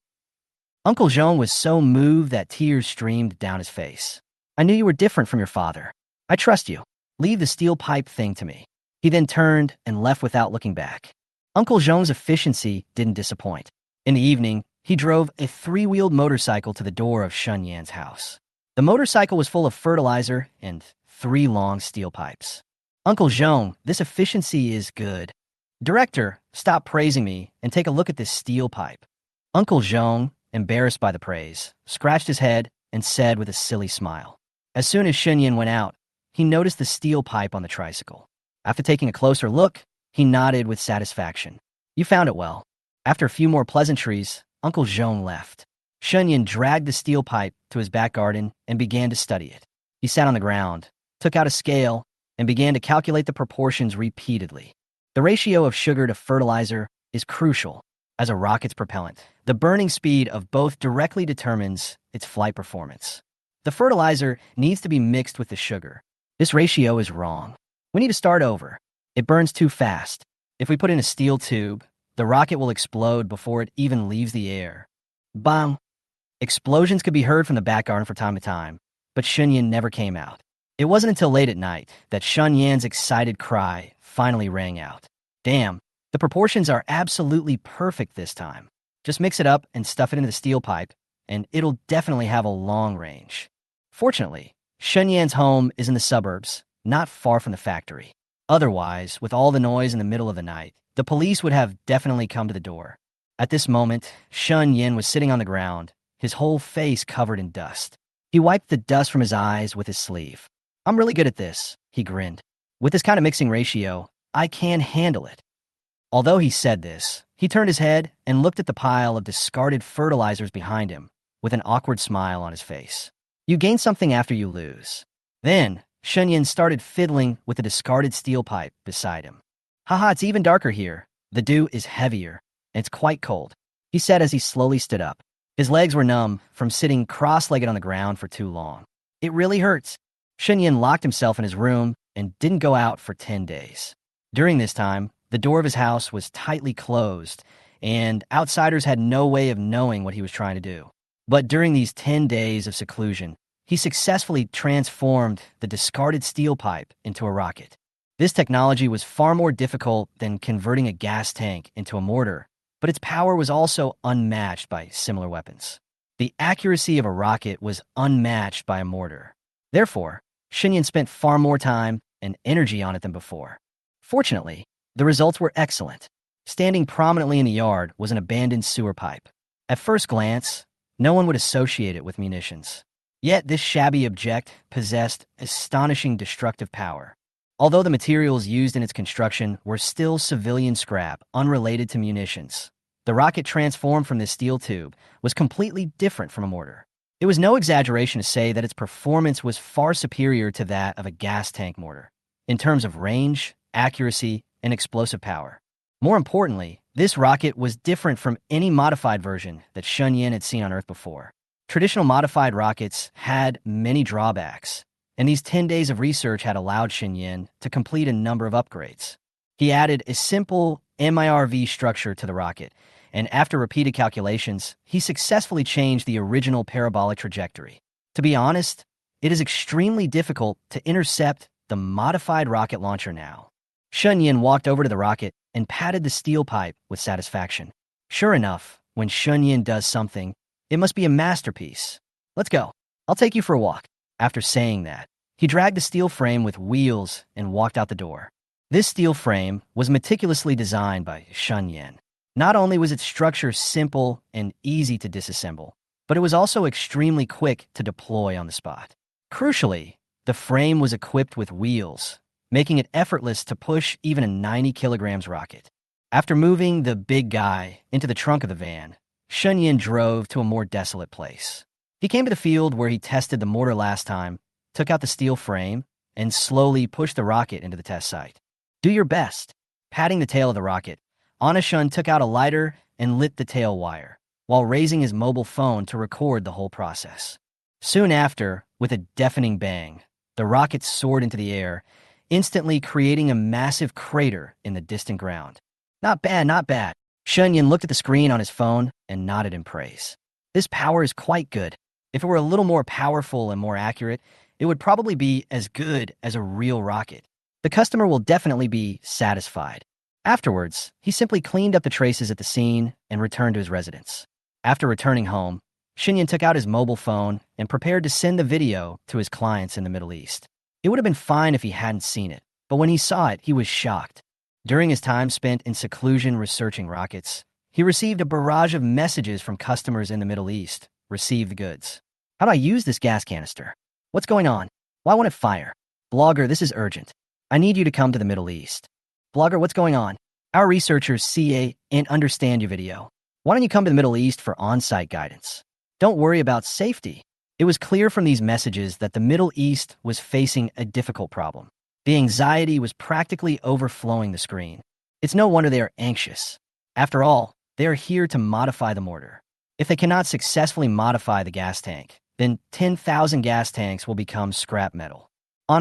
Uncle Zhong was so moved that tears streamed down his face. "I knew you were different from your father. I trust you. Leave the steel pipe thing to me." He then turned and left without looking back. Uncle Zhong's efficiency didn't disappoint. In the evening, he drove a 3-wheeled motorcycle to the door of Shun Yan's house. The motorcycle was full of fertilizer and 3 long steel pipes. "Uncle Zhong, this efficiency is good. Director, stop praising me and take a look at this steel pipe." Uncle Zhong, embarrassed by the praise, scratched his head and said with a silly smile. As soon as Shunyan went out, he noticed the steel pipe on the tricycle. After taking a closer look, he nodded with satisfaction. "You found it well." After a few more pleasantries, Uncle Zhong left. Shunyan dragged the steel pipe to his back garden and began to study it. He sat on the ground, took out a scale, and began to calculate the proportions repeatedly. The ratio of sugar to fertilizer is crucial as a rocket's propellant. The burning speed of both directly determines its flight performance. The fertilizer needs to be mixed with the sugar. This ratio is wrong. We need to start over. It burns too fast. If we put in a steel tube, the rocket will explode before it even leaves the air. Bang! Explosions could be heard from the back garden from time to time, but Shunyan never came out. It wasn't until late at night that Shun Yan's excited cry finally rang out. "Damn, the proportions are absolutely perfect this time. Just mix it up and stuff it into the steel pipe, and it'll definitely have a long range." Fortunately, Shun Yan's home is in the suburbs, not far from the factory. Otherwise, with all the noise in the middle of the night, the police would have definitely come to the door. At this moment, Shun Yan was sitting on the ground, his whole face covered in dust. He wiped the dust from his eyes with his sleeve. "I'm really good at this," he grinned. "With this kind of mixing ratio, I can handle it." Although he said this, he turned his head and looked at the pile of discarded fertilizers behind him with an awkward smile on his face. You gain something after you lose. Then, Shunyan started fiddling with the discarded steel pipe beside him. "Haha, it's even darker here. The dew is heavier, and it's quite cold," he said as he slowly stood up. His legs were numb from sitting cross-legged on the ground for too long. "It really hurts." Shunyan locked himself in his room and didn't go out for 10 days. During this time, the door of his house was tightly closed, and outsiders had no way of knowing what he was trying to do. But during these 10 days of seclusion, he successfully transformed the discarded steel pipe into a rocket. This technology was far more difficult than converting a gas tank into a mortar, but its power was also unmatched by similar weapons. The accuracy of a rocket was unmatched by a mortar. Therefore, Shunyan spent far more time and energy on it than before. Fortunately, the results were excellent. Standing prominently in the yard was an abandoned sewer pipe. At first glance, no one would associate it with munitions. Yet this shabby object possessed astonishing destructive power. Although the materials used in its construction were still civilian scrap unrelated to munitions, the rocket transformed from this steel tube was completely different from a mortar. It was no exaggeration to say that its performance was far superior to that of a gas tank mortar, in terms of range, accuracy, and explosive power. More importantly, this rocket was different from any modified version that Shun Yan had seen on Earth before. Traditional modified rockets had many drawbacks, and these 10 days of research had allowed Shen to complete a number of upgrades. He added a simple MIRV structure to the rocket, and after repeated calculations, he successfully changed the original parabolic trajectory. To be honest, it is extremely difficult to intercept the modified rocket launcher now. Shen walked over to the rocket and patted the steel pipe with satisfaction. Sure enough, when Shen does something, it must be a masterpiece. Let's go. I'll take you for a walk. After saying that, he dragged the steel frame with wheels and walked out the door. This steel frame was meticulously designed by Shen. Not only was its structure simple and easy to disassemble, but it was also extremely quick to deploy on the spot. Crucially, the frame was equipped with wheels, making it effortless to push even a 90 kilograms rocket. After moving the big guy into the trunk of the van, Shen drove to a more desolate place. He came to the field where he tested the mortar last time, took out the steel frame, and slowly pushed the rocket into the test site. Do your best. Patting the tail of the rocket, Shun took out a lighter and lit the tail wire, while raising his mobile phone to record the whole process. Soon after, with a deafening bang, the rocket soared into the air, instantly creating a massive crater in the distant ground. Not bad, not bad. Shen looked at the screen on his phone and nodded in praise. This power is quite good. If it were a little more powerful and more accurate, it would probably be as good as a real rocket. The customer will definitely be satisfied. Afterwards, he simply cleaned up the traces at the scene and returned to his residence. After returning home, Shen took out his mobile phone and prepared to send the video to his clients in the Middle East. It would have been fine if he hadn't seen it, but when he saw it, he was shocked. During his time spent in seclusion researching rockets, he received a barrage of messages from customers in the Middle East. Receive the goods. How do I use this gas canister? What's going on? Why won't it fire? Blogger, this is urgent. I need you to come to the Middle East. Blogger, what's going on? Our researchers see and understand your video. Why don't you come to the Middle East for on-site guidance? Don't worry about safety. It was clear from these messages that the Middle East was facing a difficult problem. The anxiety was practically overflowing the screen. It's no wonder they are anxious. After all, they are here to modify the mortar. If they cannot successfully modify the gas tank, then 10,000 gas tanks will become scrap metal.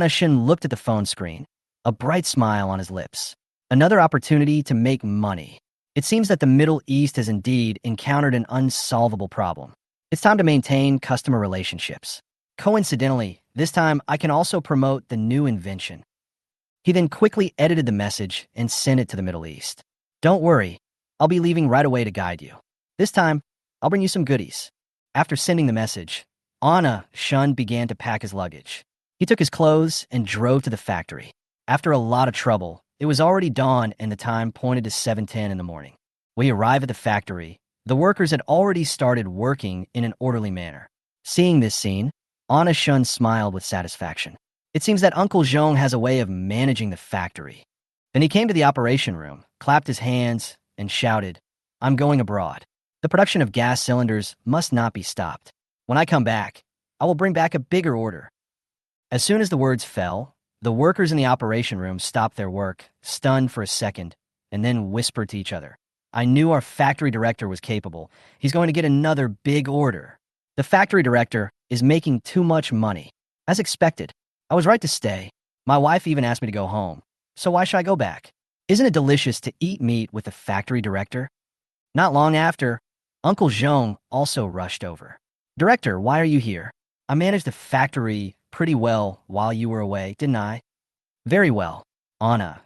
Shen looked at the phone screen, a bright smile on his lips. Another opportunity to make money. It seems that the Middle East has indeed encountered an unsolvable problem. It's time to maintain customer relationships. Coincidentally, this time I can also promote the new invention. He then quickly edited the message and sent it to the Middle East. Don't worry, I'll be leaving right away to guide you. This time, I'll bring you some goodies. After sending the message, Shen began to pack his luggage. He took his clothes and drove to the factory. After a lot of trouble, it was already dawn and the time pointed to 7:10 in the morning. When he arrived at the factory, the workers had already started working in an orderly manner. Seeing this scene, Shen smiled with satisfaction. It seems that Uncle Zhong has a way of managing the factory. Then he came to the operation room, clapped his hands, and shouted, I'm going abroad. The production of gas cylinders must not be stopped. When I come back, I will bring back a bigger order. As soon as the words fell, the workers in the operation room stopped their work, stunned for a second, and then whispered to each other. I knew our factory director was capable. He's going to get another big order. The factory director is making too much money. As expected, I was right to stay. My wife even asked me to go home. So why should I go back? Isn't it delicious to eat meat with the factory director? Not long after, Uncle Zhong also rushed over. Director, why are you here? I managed the factory pretty well while you were away, didn't I? Very well.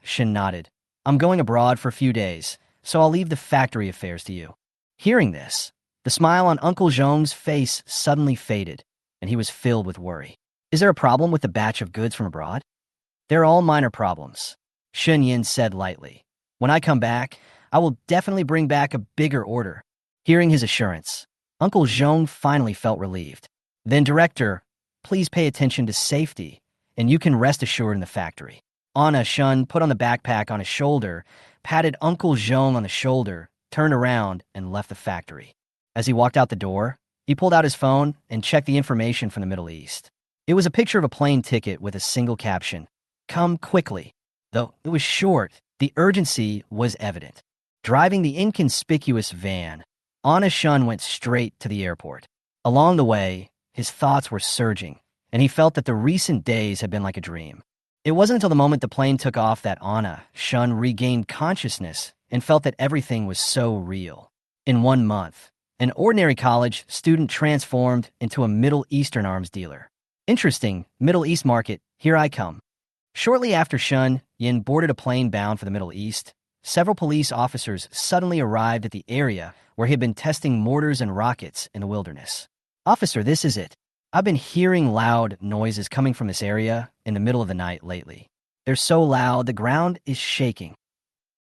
Shen nodded. I'm going abroad for a few days, so I'll leave the factory affairs to you. Hearing this, the smile on Uncle Zhong's face suddenly faded, and he was filled with worry. Is there a problem with the batch of goods from abroad? They're all minor problems, Shen said lightly. When I come back, I will definitely bring back a bigger order. Hearing his assurance, Uncle Zhong finally felt relieved. Then, Director, please pay attention to safety, and you can rest assured in the factory. Shen put on the backpack on his shoulder, patted Uncle Zhong on the shoulder, turned around, and left the factory. As he walked out the door, he pulled out his phone and checked the information from the Middle East. It was a picture of a plane ticket with a single caption, "Come quickly." Though it was short, the urgency was evident. Driving the inconspicuous van, Shen went straight to the airport. Along the way, his thoughts were surging, and he felt that the recent days had been like a dream. It wasn't until the moment the plane took off that Anna, Shun, regained consciousness and felt that everything was so real. In 1 month, an ordinary college student transformed into a Middle Eastern arms dealer. Interesting, Middle East market, here I come. Shortly after Shun Yin boarded a plane bound for the Middle East, several police officers suddenly arrived at the area where he had been testing mortars and rockets in the wilderness. "Officer, this is it. I've been hearing loud noises coming from this area in the middle of the night lately. They're so loud, the ground is shaking."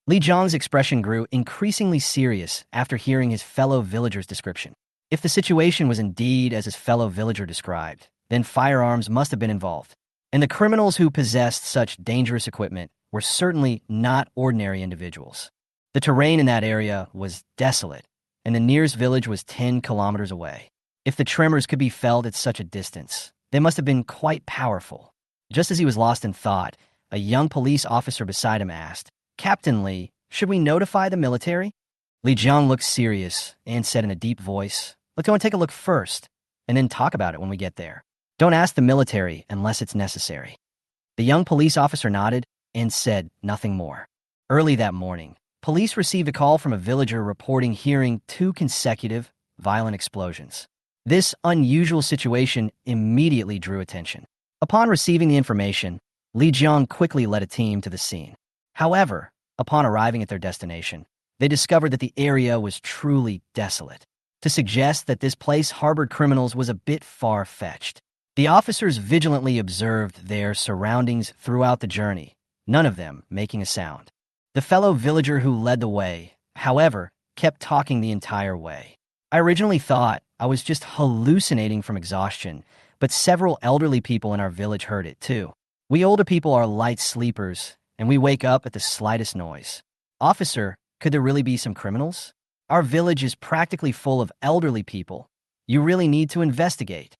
Li Jiang's expression grew increasingly serious after hearing his fellow villager's description. If the situation was indeed as his fellow villager described, then firearms must have been involved. And the criminals who possessed such dangerous equipment were certainly not ordinary individuals. The terrain in that area was desolate, and the nearest village was 10 kilometers away. If the tremors could be felt at such a distance, they must have been quite powerful. Just as he was lost in thought, a young police officer beside him asked, "Captain Li, should we notify the military?" Li Jiang looked serious and said in a deep voice, "Let's go and take a look first, and then talk about it when we get there. Don't ask the military unless it's necessary." The young police officer nodded and said nothing more. Early that morning, police received a call from a villager reporting hearing 2 consecutive, violent explosions. This unusual situation immediately drew attention. Upon receiving the information, Li Jiang quickly led a team to the scene. However, upon arriving at their destination, they discovered that the area was truly desolate. To suggest that this place harbored criminals was a bit far-fetched. The officers vigilantly observed their surroundings throughout the journey, none of them making a sound. The fellow villager who led the way, however, kept talking the entire way. "I originally thought I was just hallucinating from exhaustion, but several elderly people in our village heard it too. We older people are light sleepers, and we wake up at the slightest noise. Officer, could there really be some criminals? Our village is practically full of elderly people. You really need to investigate."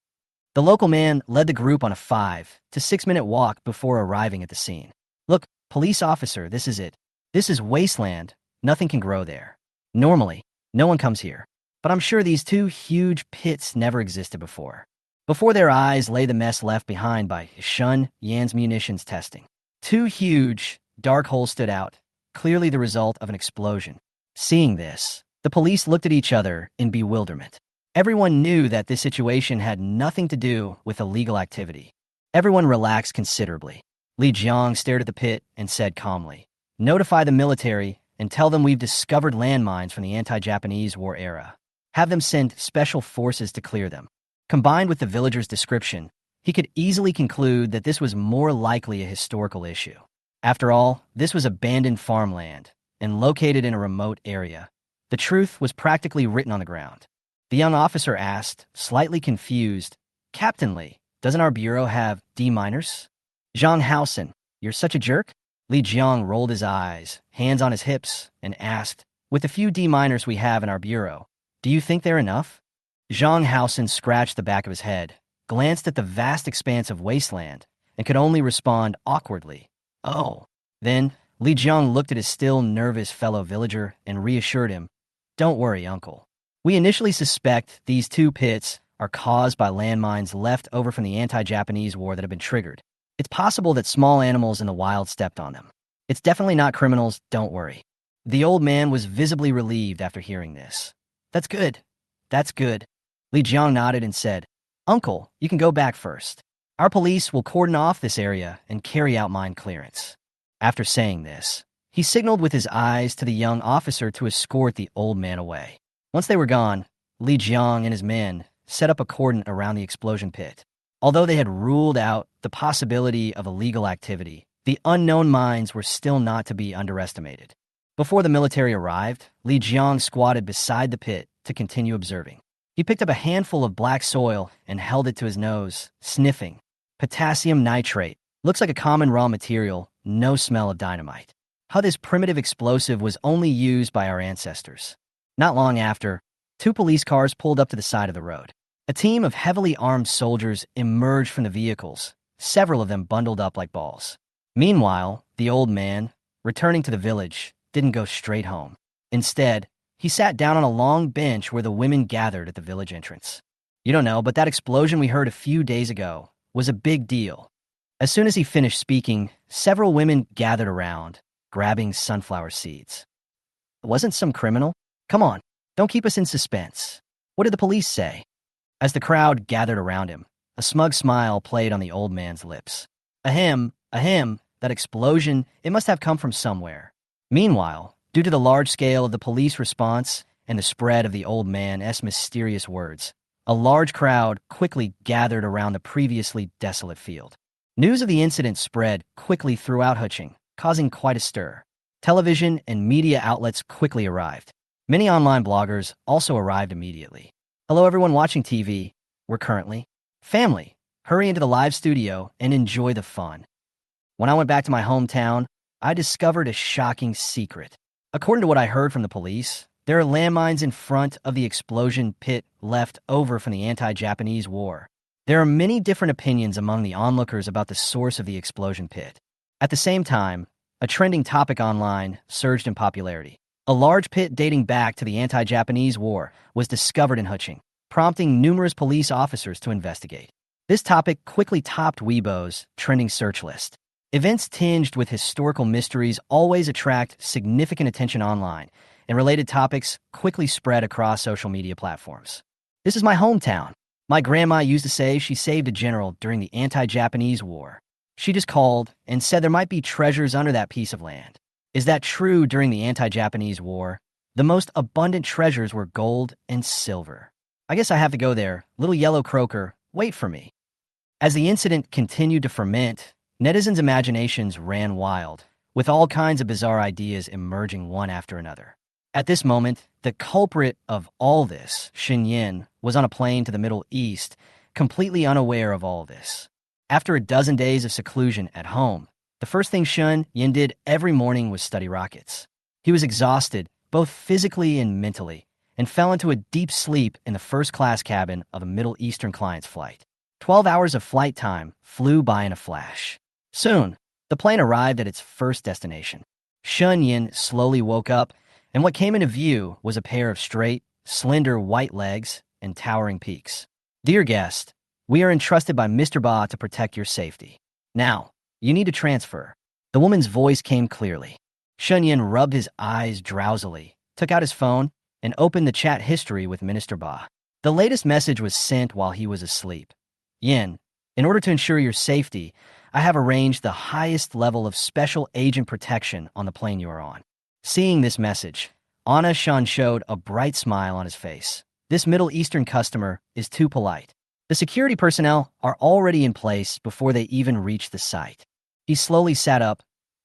The local man led the group on a 5 to 6 minute walk before arriving at the scene. "Look, police officer, this is it. This is wasteland. Nothing can grow there. Normally, no one comes here. But I'm sure these 2 huge pits never existed before." Before their eyes lay the mess left behind by Shun Yan's munitions testing. 2 huge, dark holes stood out, clearly the result of an explosion. Seeing this, the police looked at each other in bewilderment. Everyone knew that this situation had nothing to do with illegal activity. Everyone relaxed considerably. Li Jiang stared at the pit and said calmly, "Notify the military and tell them we've discovered landmines from the anti-Japanese war era. Have them send special forces to clear them." Combined with the villager's description, he could easily conclude that this was more likely a historical issue. After all, this was abandoned farmland and located in a remote area. The truth was practically written on the ground. The young officer asked, slightly confused, "Captain Li, doesn't our bureau have D-miners?" "Zhang Haosen, you're such a jerk?" Li Jiang rolled his eyes, hands on his hips, and asked, "With the few D-miners we have in our bureau, do you think they're enough?" Zhang Haosen scratched the back of his head, glanced at the vast expanse of wasteland, and could only respond awkwardly, "Oh." Then, Li Jiang looked at his still nervous fellow villager and reassured him, "Don't worry, uncle. We initially suspect these 2 pits are caused by landmines left over from the anti-Japanese war that have been triggered. It's possible that small animals in the wild stepped on them. It's definitely not criminals, don't worry." The old man was visibly relieved after hearing this. "That's good. That's good." Li Jiang nodded and said, "Uncle, you can go back first. Our police will cordon off this area and carry out mine clearance." After saying this, he signaled with his eyes to the young officer to escort the old man away. Once they were gone, Li Jiang and his men set up a cordon around the explosion pit. Although they had ruled out the possibility of illegal activity, the unknown mines were still not to be underestimated. Before the military arrived, Li Jiang squatted beside the pit to continue observing. He picked up a handful of black soil and held it to his nose, sniffing. Potassium nitrate. Looks like a common raw material, no smell of dynamite. How this primitive explosive was only used by our ancestors. Not long after, 2 police cars pulled up to the side of the road. A team of heavily armed soldiers emerged from the vehicles, several of them bundled up like balls. Meanwhile, the old man, returning to the village, didn't go straight home. Instead, he sat down on a long bench where the women gathered at the village entrance. "You don't know, but that explosion we heard a few days ago was a big deal. As soon as he finished speaking, several women gathered around, grabbing sunflower seeds. Wasn't some criminal? Come on, don't keep us in suspense. What did the police say? As the crowd gathered around him, a smug smile played on the old man's lips. Ahem, that explosion, it must have come from somewhere. Meanwhile, due to the large scale of the police response and the spread of the old man's mysterious words, a large crowd quickly gathered around the previously desolate field. News of the incident spread quickly throughout Huching, causing quite a stir. Television and media outlets quickly arrived. Many online bloggers also arrived immediately. Hello everyone watching TV. We're currently family. Hurry into the live studio and enjoy the fun. When I went back to my hometown, I discovered a shocking secret. According to what I heard from the police, there are landmines in front of the explosion pit left over from the anti-Japanese war. There are many different opinions among the onlookers about the source of the explosion pit. At the same time, a trending topic online surged in popularity. A large pit dating back to the anti-Japanese war was discovered in Huching, prompting numerous police officers to investigate. This topic quickly topped Weibo's trending search list. Events tinged with historical mysteries always attract significant attention online, and related topics quickly spread across social media platforms. This is my hometown. My grandma used to say she saved a general during the anti-Japanese war. She just called and said there might be treasures under that piece of land. Is that true during the anti-Japanese war? The most abundant treasures were gold and silver. I guess I have to go there. Little yellow croaker, wait for me. As the incident continued to ferment, netizens' imaginations ran wild, with all kinds of bizarre ideas emerging one after another. At this moment, the culprit of all this, Shen Yin, was on a plane to the Middle East, completely unaware of all this. After a dozen days of seclusion at home, the first thing Shen Yin did every morning was study rockets. He was exhausted, both physically and mentally, and fell into a deep sleep in the first-class cabin of a Middle Eastern client's flight. 12 hours of flight time flew by in a flash. Soon, the plane arrived at its first destination. Shen Yin slowly woke up, and what came into view was a pair of straight, slender white legs and towering peaks. Dear guest, we are entrusted by Mr. Ba to protect your safety. Now, you need to transfer. The woman's voice came clearly. Shen Yin rubbed his eyes drowsily, took out his phone, and opened the chat history with Minister Ba. The latest message was sent while he was asleep. Yin, in order to ensure your safety, I have arranged the highest level of special agent protection on the plane you are on. Seeing this message, Anna Shan showed a bright smile on his face. This Middle Eastern customer is too polite. The security personnel are already in place before they even reach the site. He slowly sat up,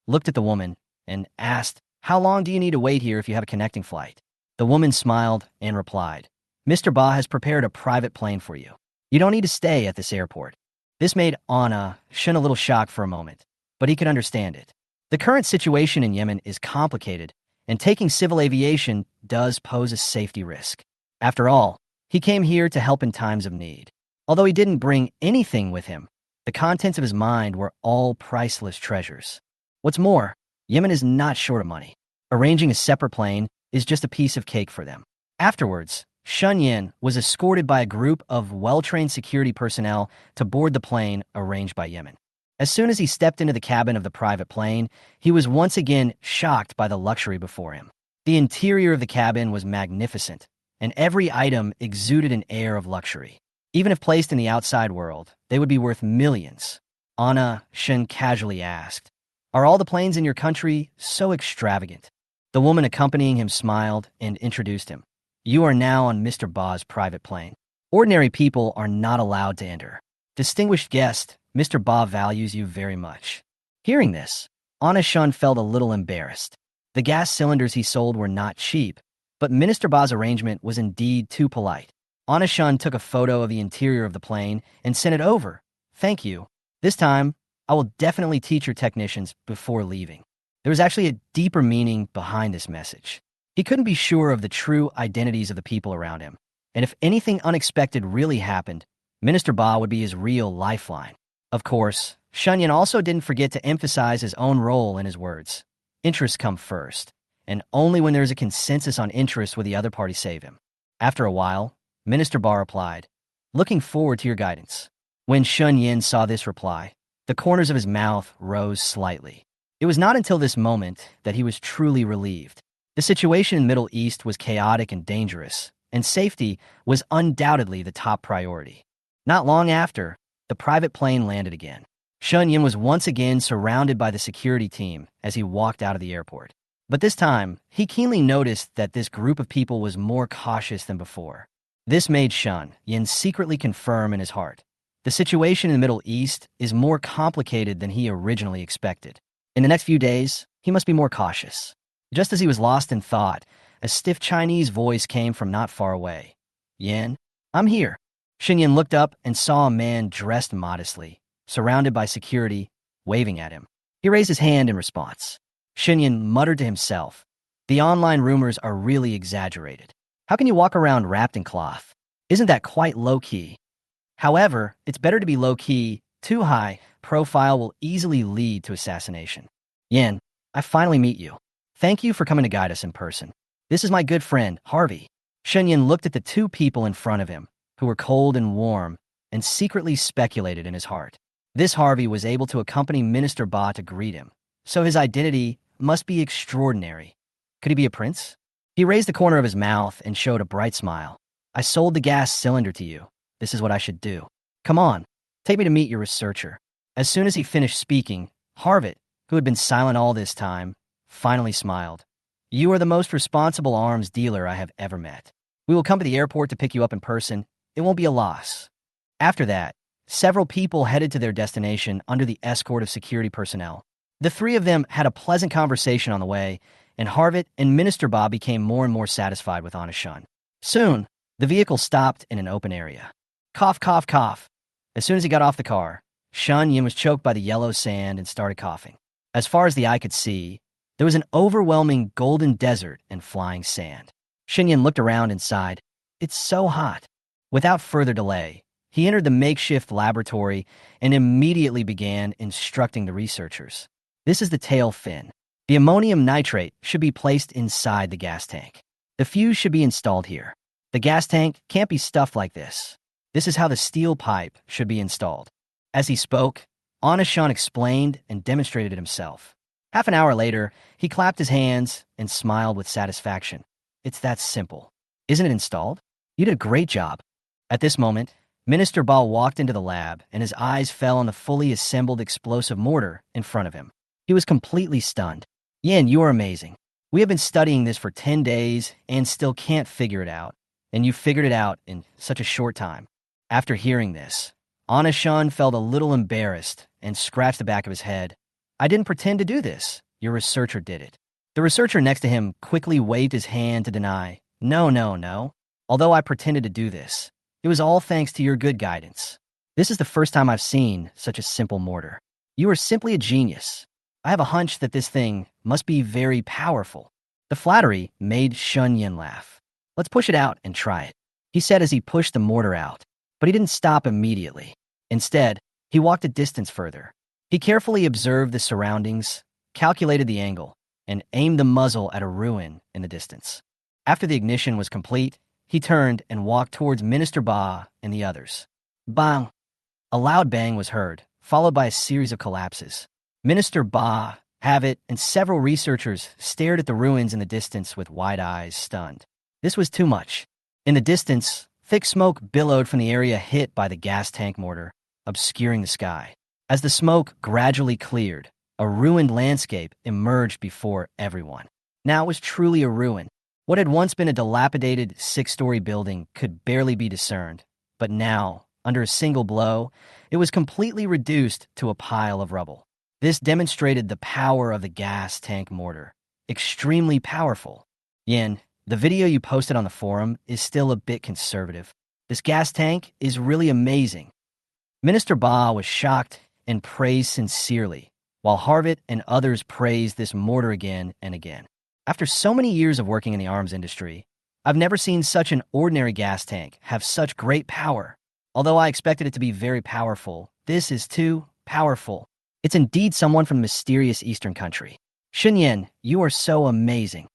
looked at the woman, and asked, "How long do you need to wait here if you have a connecting flight?" The woman smiled and replied, "Mr. Ba has prepared a private plane for you. You don't need to stay at this airport." This made Anna Shen a little shocked for a moment, but he could understand it. The current situation in Yemen is complicated, and taking civil aviation does pose a safety risk. After all, he came here to help in times of need. Although he didn't bring anything with him, the contents of his mind were all priceless treasures. What's more, Yemen is not short of money. Arranging a separate plane is just a piece of cake for them. Afterwards, Shen Yin was escorted by a group of well-trained security personnel to board the plane arranged by Yemen. As soon as he stepped into the cabin of the private plane, he was once again shocked by the luxury before him. The interior of the cabin was magnificent, and every item exuded an air of luxury. Even if placed in the outside world, they would be worth millions. Anna Shen casually asked, "Are all the planes in your country so extravagant?" The woman accompanying him smiled and introduced him. "You are now on Mr. Ba's private plane. Ordinary people are not allowed to enter. Distinguished guest, Mr. Ba values you very much." Hearing this, Anna Shen felt a little embarrassed. The gas cylinders he sold were not cheap, but Minister Ba's arrangement was indeed too polite. Anna Shen took a photo of the interior of the plane and sent it over. "Thank you. This time, I will definitely teach your technicians before leaving." There was actually a deeper meaning behind this message. He couldn't be sure of the true identities of the people around him, and if anything unexpected really happened, Minister Ba would be his real lifeline. Of course, Shen Yin also didn't forget to emphasize his own role in his words. Interests come first, and only when there's a consensus on interest will the other party save him. After a while, Minister Ba replied, "Looking forward to your guidance." When Shun Yin saw this reply, the corners of his mouth rose slightly. It was not until this moment that he was truly relieved. The situation in the Middle East was chaotic and dangerous, and safety was undoubtedly the top priority. Not long after, the private plane landed again. Shun Yin was once again surrounded by the security team as he walked out of the airport. But this time, he keenly noticed that this group of people was more cautious than before. This made Shun Yin secretly confirm in his heart. The situation in the Middle East is more complicated than he originally expected. In the next few days, he must be more cautious. Just as he was lost in thought, a stiff Chinese voice came from not far away. Yin, I'm here. Shun Yin looked up and saw a man dressed modestly, surrounded by security, waving at him. He raised his hand in response. Shun Yin muttered to himself, the online rumors are really exaggerated. How can you walk around wrapped in cloth? Isn't that quite low-key? However, it's better to be low-key. Too high profile will easily lead to assassination. Yin, I finally meet you. Thank you for coming to guide us in person. This is my good friend, Harvey. Shun Yin looked at the two people in front of him, who were cold and warm, and secretly speculated in his heart. This Harvey was able to accompany Minister Ba to greet him, so his identity must be extraordinary. Could he be a prince? He raised the corner of his mouth and showed a bright smile. I sold the gas cylinder to you. This is what I should do. Come on, take me to meet your researcher. As soon as he finished speaking, Harvey, who had been silent all this time, finally smiled. You are the most responsible arms dealer I have ever met. We will come to the airport to pick you up in person. It won't be a loss. After that, several people headed to their destination under the escort of security personnel. The three of them had a pleasant conversation on the way, and Harvey and Minister Ba became more and more satisfied with Honest Shun. Soon, the vehicle stopped in an open area. Cough, cough, cough. As soon as he got off the car, Shun Yin was choked by the yellow sand and started coughing. As far as the eye could see, there was an overwhelming golden desert and flying sand. Shun Yin looked around and sighed, it's so hot. Without further delay, he entered the makeshift laboratory and immediately began instructing the researchers. This is the tail fin. The ammonium nitrate should be placed inside the gas tank. The fuse should be installed here. The gas tank can't be stuffed like this. This is how the steel pipe should be installed. As he spoke, Honest Shun explained and demonstrated it himself. Half an hour later, he clapped his hands and smiled with satisfaction. It's that simple. Isn't it installed? You did a great job. At this moment, Minister Ba walked into the lab and his eyes fell on the fully assembled explosive mortar in front of him. He was completely stunned. Yin, you are amazing. We have been studying this for 10 days and still can't figure it out. And you figured it out in such a short time. After hearing this, Honest Shun felt a little embarrassed and scratched the back of his head. I didn't pretend to do this. Your researcher did it. The researcher next to him quickly waved his hand to deny. No. Although I pretended to do this, it was all thanks to your good guidance. This is the first time I've seen such a simple mortar. You are simply a genius. I have a hunch that this thing must be very powerful. The flattery made Shun Yin laugh. Let's push it out and try it, he said as he pushed the mortar out. But he didn't stop immediately. Instead, he walked a distance further. He carefully observed the surroundings, calculated the angle, and aimed the muzzle at a ruin in the distance. After the ignition was complete, he turned and walked towards Minister Ba and the others. Bang! A loud bang was heard, followed by a series of collapses. Minister Ba, Havit, and several researchers stared at the ruins in the distance with wide eyes, stunned. This was too much. In the distance, thick smoke billowed from the area hit by the gas tank mortar, obscuring the sky. As the smoke gradually cleared, a ruined landscape emerged before everyone. Now it was truly a ruin. What had once been a dilapidated 6-story building could barely be discerned, but now, under a single blow, it was completely reduced to a pile of rubble. This demonstrated the power of the gas tank mortar. Extremely powerful. Yin, the video you posted on the forum is still a bit conservative. This gas tank is really amazing. Minister Ba was shocked and praised sincerely, while Harvey and others praised this mortar again and again. After so many years of working in the arms industry, I've never seen such an ordinary gas tank have such great power. Although I expected it to be very powerful, this is too powerful. It's indeed someone from a mysterious Eastern country. Shun Yin, you are so amazing.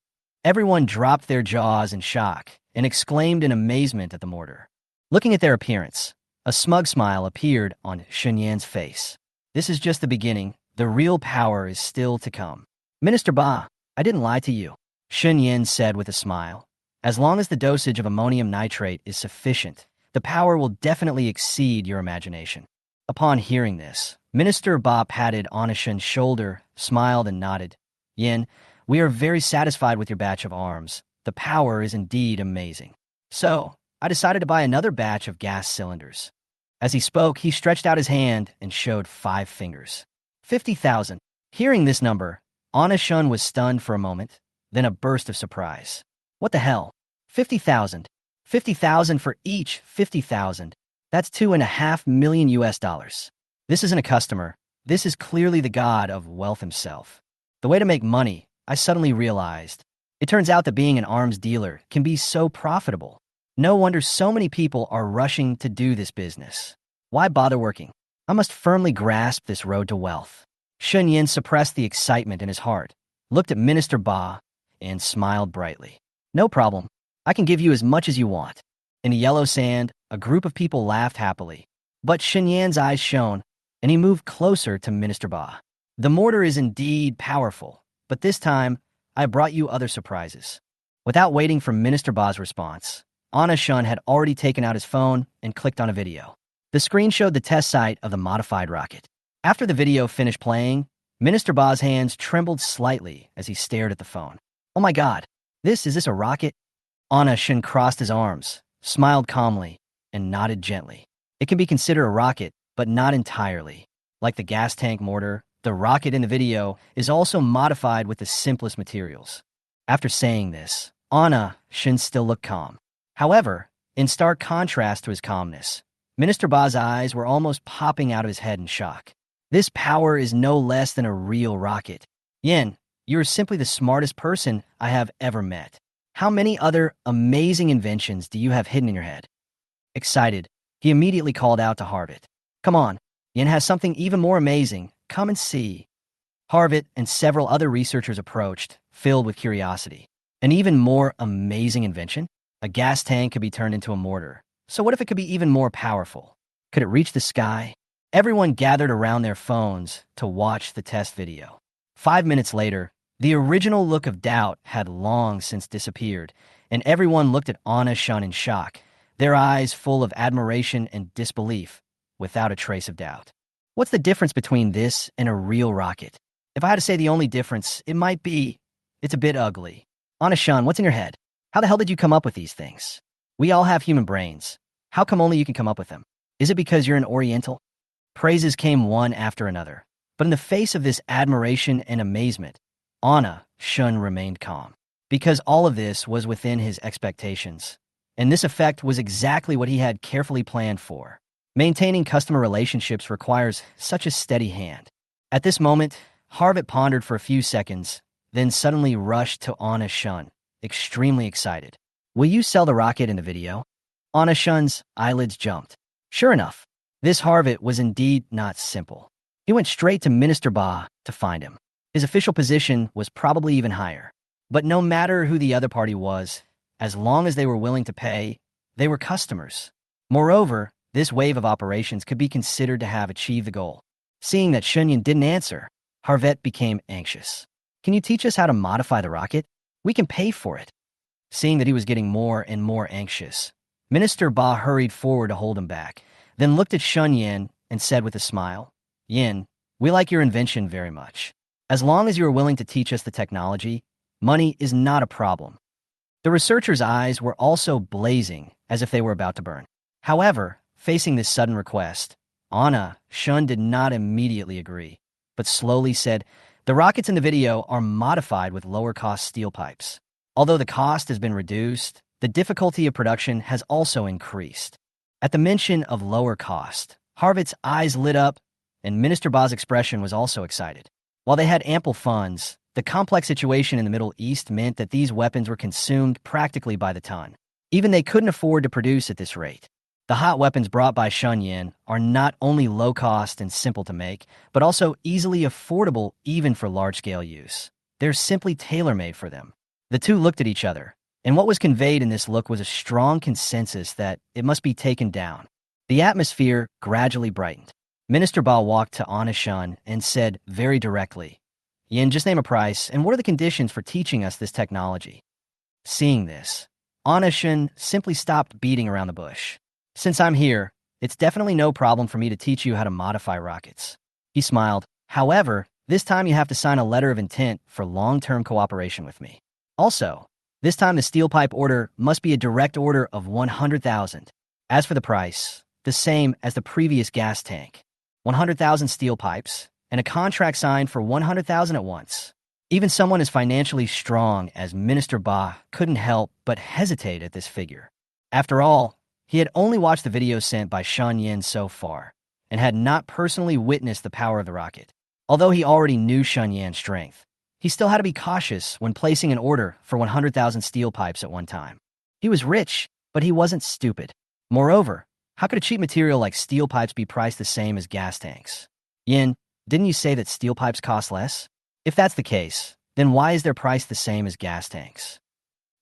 Everyone dropped their jaws in shock and exclaimed in amazement at the mortar. Looking at their appearance, A smug smile appeared on Shunyan's face. This is just the beginning. The real power is still to come. Minister Ba, I didn't lie to you, Shunyan said with a smile. As long as the dosage of ammonium nitrate is sufficient, the power will definitely exceed your imagination. Upon hearing this, Minister Ba patted Anashan's shoulder, smiled, and nodded. Yin, we are very satisfied with your batch of arms. The power is indeed amazing. So, I decided to buy another batch of gas cylinders. As he spoke, he stretched out his hand and showed 5 fingers. 50,000. Hearing this number, Anashan was stunned for a moment, then a burst of surprise. What the hell? 50,000. 50,000 for each 50,000. That's $2.5 million US dollars. This isn't a customer. This is clearly the god of wealth himself. The way to make money, I suddenly realized. It turns out that being an arms dealer can be so profitable. No wonder so many people are rushing to do this business. Why bother working? I must firmly grasp this road to wealth. Shunyan suppressed the excitement in his heart, looked at Minister Ba, and smiled brightly. No problem. I can give you as much as you want. In the yellow sand, a group of people laughed happily. But Shunyan's eyes shone, and he moved closer to Minister Ba. The mortar is indeed powerful, but this time, I brought you other surprises. Without waiting for Minister Ba's response, Anashan had already taken out his phone and clicked on a video. The screen showed the test site of the modified rocket. After the video finished playing, Minister Ba's hands trembled slightly as he stared at the phone. Oh my god, is this a rocket? Anashan crossed his arms, smiled calmly, and nodded gently. It can be considered a rocket, but not entirely. Like the gas tank mortar, the rocket in the video is also modified with the simplest materials. After saying this, Anashan still looked calm. However, in stark contrast to his calmness, Minister Ba's eyes were almost popping out of his head in shock. This power is no less than a real rocket. Yin, you are simply the smartest person I have ever met. How many other amazing inventions do you have hidden in your head? Excited, he immediately called out to Harvit. Come on, Yin has something even more amazing. Come and see. Harvit and several other researchers approached, filled with curiosity. An even more amazing invention? A gas tank could be turned into a mortar. So what if it could be even more powerful? Could it reach the sky? Everyone gathered around their phones to watch the test video. 5 minutes later, the original look of doubt had long since disappeared, and everyone looked at Anashan in shock, their eyes full of admiration and disbelief, without a trace of doubt. What's the difference between this and a real rocket? If I had to say the only difference, it might be, it's a bit ugly. Anashan, what's in your head? How the hell did you come up with these things? We all have human brains. How come only you can come up with them? Is it because you're an Oriental? Praises came one after another. But in the face of this admiration and amazement, Anashan remained calm. Because all of this was within his expectations. And this effect was exactly what he had carefully planned for. Maintaining customer relationships requires such a steady hand. At this moment, Harvit pondered for a few seconds, then suddenly rushed to Anashan, extremely excited. Will you sell the rocket in the video? Anashan's eyelids jumped. Sure enough, this Harvit was indeed not simple. He went straight to Minister Ba to find him. His official position was probably even higher. But no matter who the other party was, as long as they were willing to pay, they were customers. Moreover, this wave of operations could be considered to have achieved the goal. Seeing that Shunyan didn't answer, Harvit became anxious. Can you teach us how to modify the rocket? We can pay for it. Seeing that he was getting more and more anxious, Minister Ba hurried forward to hold him back, then looked at Shunyan and said with a smile, Yin, we like your invention very much. As long as you are willing to teach us the technology, money is not a problem. The researcher's eyes were also blazing as if they were about to burn. However, facing this sudden request, Anashan did not immediately agree, but slowly said, the rockets in the video are modified with lower-cost steel pipes. Although the cost has been reduced, the difficulty of production has also increased. At the mention of lower cost, Harvit's eyes lit up, and Minister Ba's expression was also excited. While they had ample funds, the complex situation in the Middle East meant that these weapons were consumed practically by the ton. Even they couldn't afford to produce at this rate. The hot weapons brought by Shunyan are not only low-cost and simple to make, but also easily affordable even for large-scale use. They're simply tailor-made for them. The two looked at each other, and what was conveyed in this look was a strong consensus that it must be taken down. The atmosphere gradually brightened. Minister Ba walked to Anna Shun and said very directly, Yin, just name a price, and what are the conditions for teaching us this technology? Seeing this, Anna Shun simply stopped beating around the bush. Since I'm here, it's definitely no problem for me to teach you how to modify rockets. He smiled. However, this time you have to sign a letter of intent for long-term cooperation with me. Also, this time the steel pipe order must be a direct order of 100,000. As for the price, the same as the previous gas tank. 100,000 steel pipes, and a contract signed for 100,000 at once. Even someone as financially strong as Minister Ba couldn't help but hesitate at this figure. After all, he had only watched the video sent by Shan Yin so far, and had not personally witnessed the power of the rocket. Although he already knew Shan Yan's strength, he still had to be cautious when placing an order for 100,000 steel pipes at one time. He was rich, but he wasn't stupid. Moreover, how could a cheap material like steel pipes be priced the same as gas tanks? Yin, didn't you say that steel pipes cost less? If that's the case, then why is their price the same as gas tanks?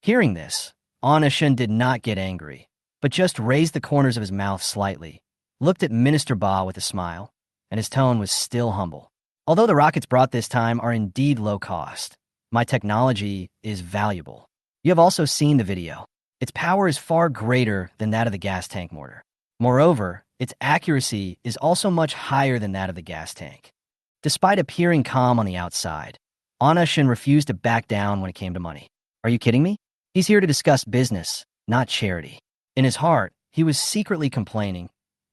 Hearing this, Anna Shun did not get angry, but just raised the corners of his mouth slightly, looked at Minister Ba with a smile, and his tone was still humble. Although the rockets brought this time are indeed low cost, my technology is valuable. You have also seen the video. Its power is far greater than that of the gas tank mortar. Moreover, its accuracy is also much higher than that of the gas tank. Despite appearing calm on the outside, Anna Shun refused to back down when it came to money. Are you kidding me? He's here to discuss business, not charity. In his heart, he was secretly complaining,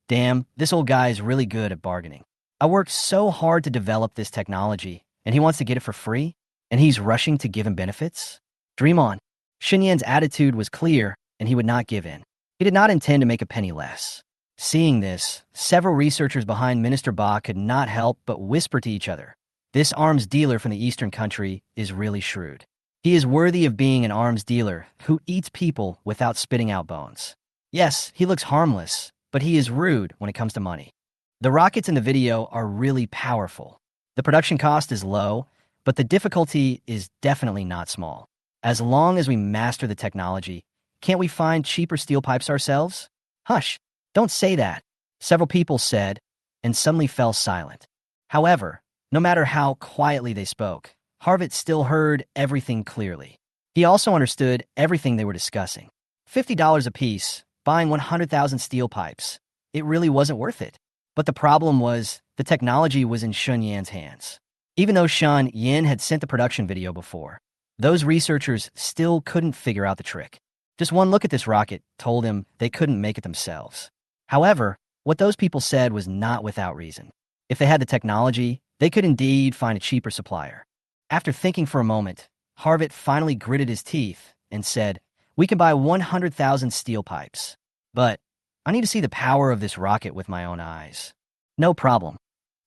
damn, this old guy is really good at bargaining. I worked so hard to develop this technology, and he wants to get it for free? And he's rushing to give him benefits? Dream on. Shen Yan's attitude was clear, and he would not give in. He did not intend to make a penny less. Seeing this, several researchers behind Minister Ba could not help but whisper to each other, this arms dealer from the eastern country is really shrewd. He is worthy of being an arms dealer who eats people without spitting out bones. Yes, he looks harmless, but he is rude when it comes to money. The rockets in the video are really powerful. The production cost is low, but the difficulty is definitely not small. As long as we master the technology, can't we find cheaper steel pipes ourselves? Hush, don't say that, several people said, and suddenly fell silent. However, no matter how quietly they spoke, Harvett still heard everything clearly. He also understood everything they were discussing. $50 apiece, buying 100,000 steel pipes. It really wasn't worth it. But the problem was, the technology was in Shun Yan's hands. Even though Shan Yin had sent the production video before, those researchers still couldn't figure out the trick. Just one look at this rocket told him they couldn't make it themselves. However, what those people said was not without reason. If they had the technology, they could indeed find a cheaper supplier. After thinking for a moment, Harvett finally gritted his teeth and said, we can buy 100,000 steel pipes. But I need to see the power of this rocket with my own eyes. No problem.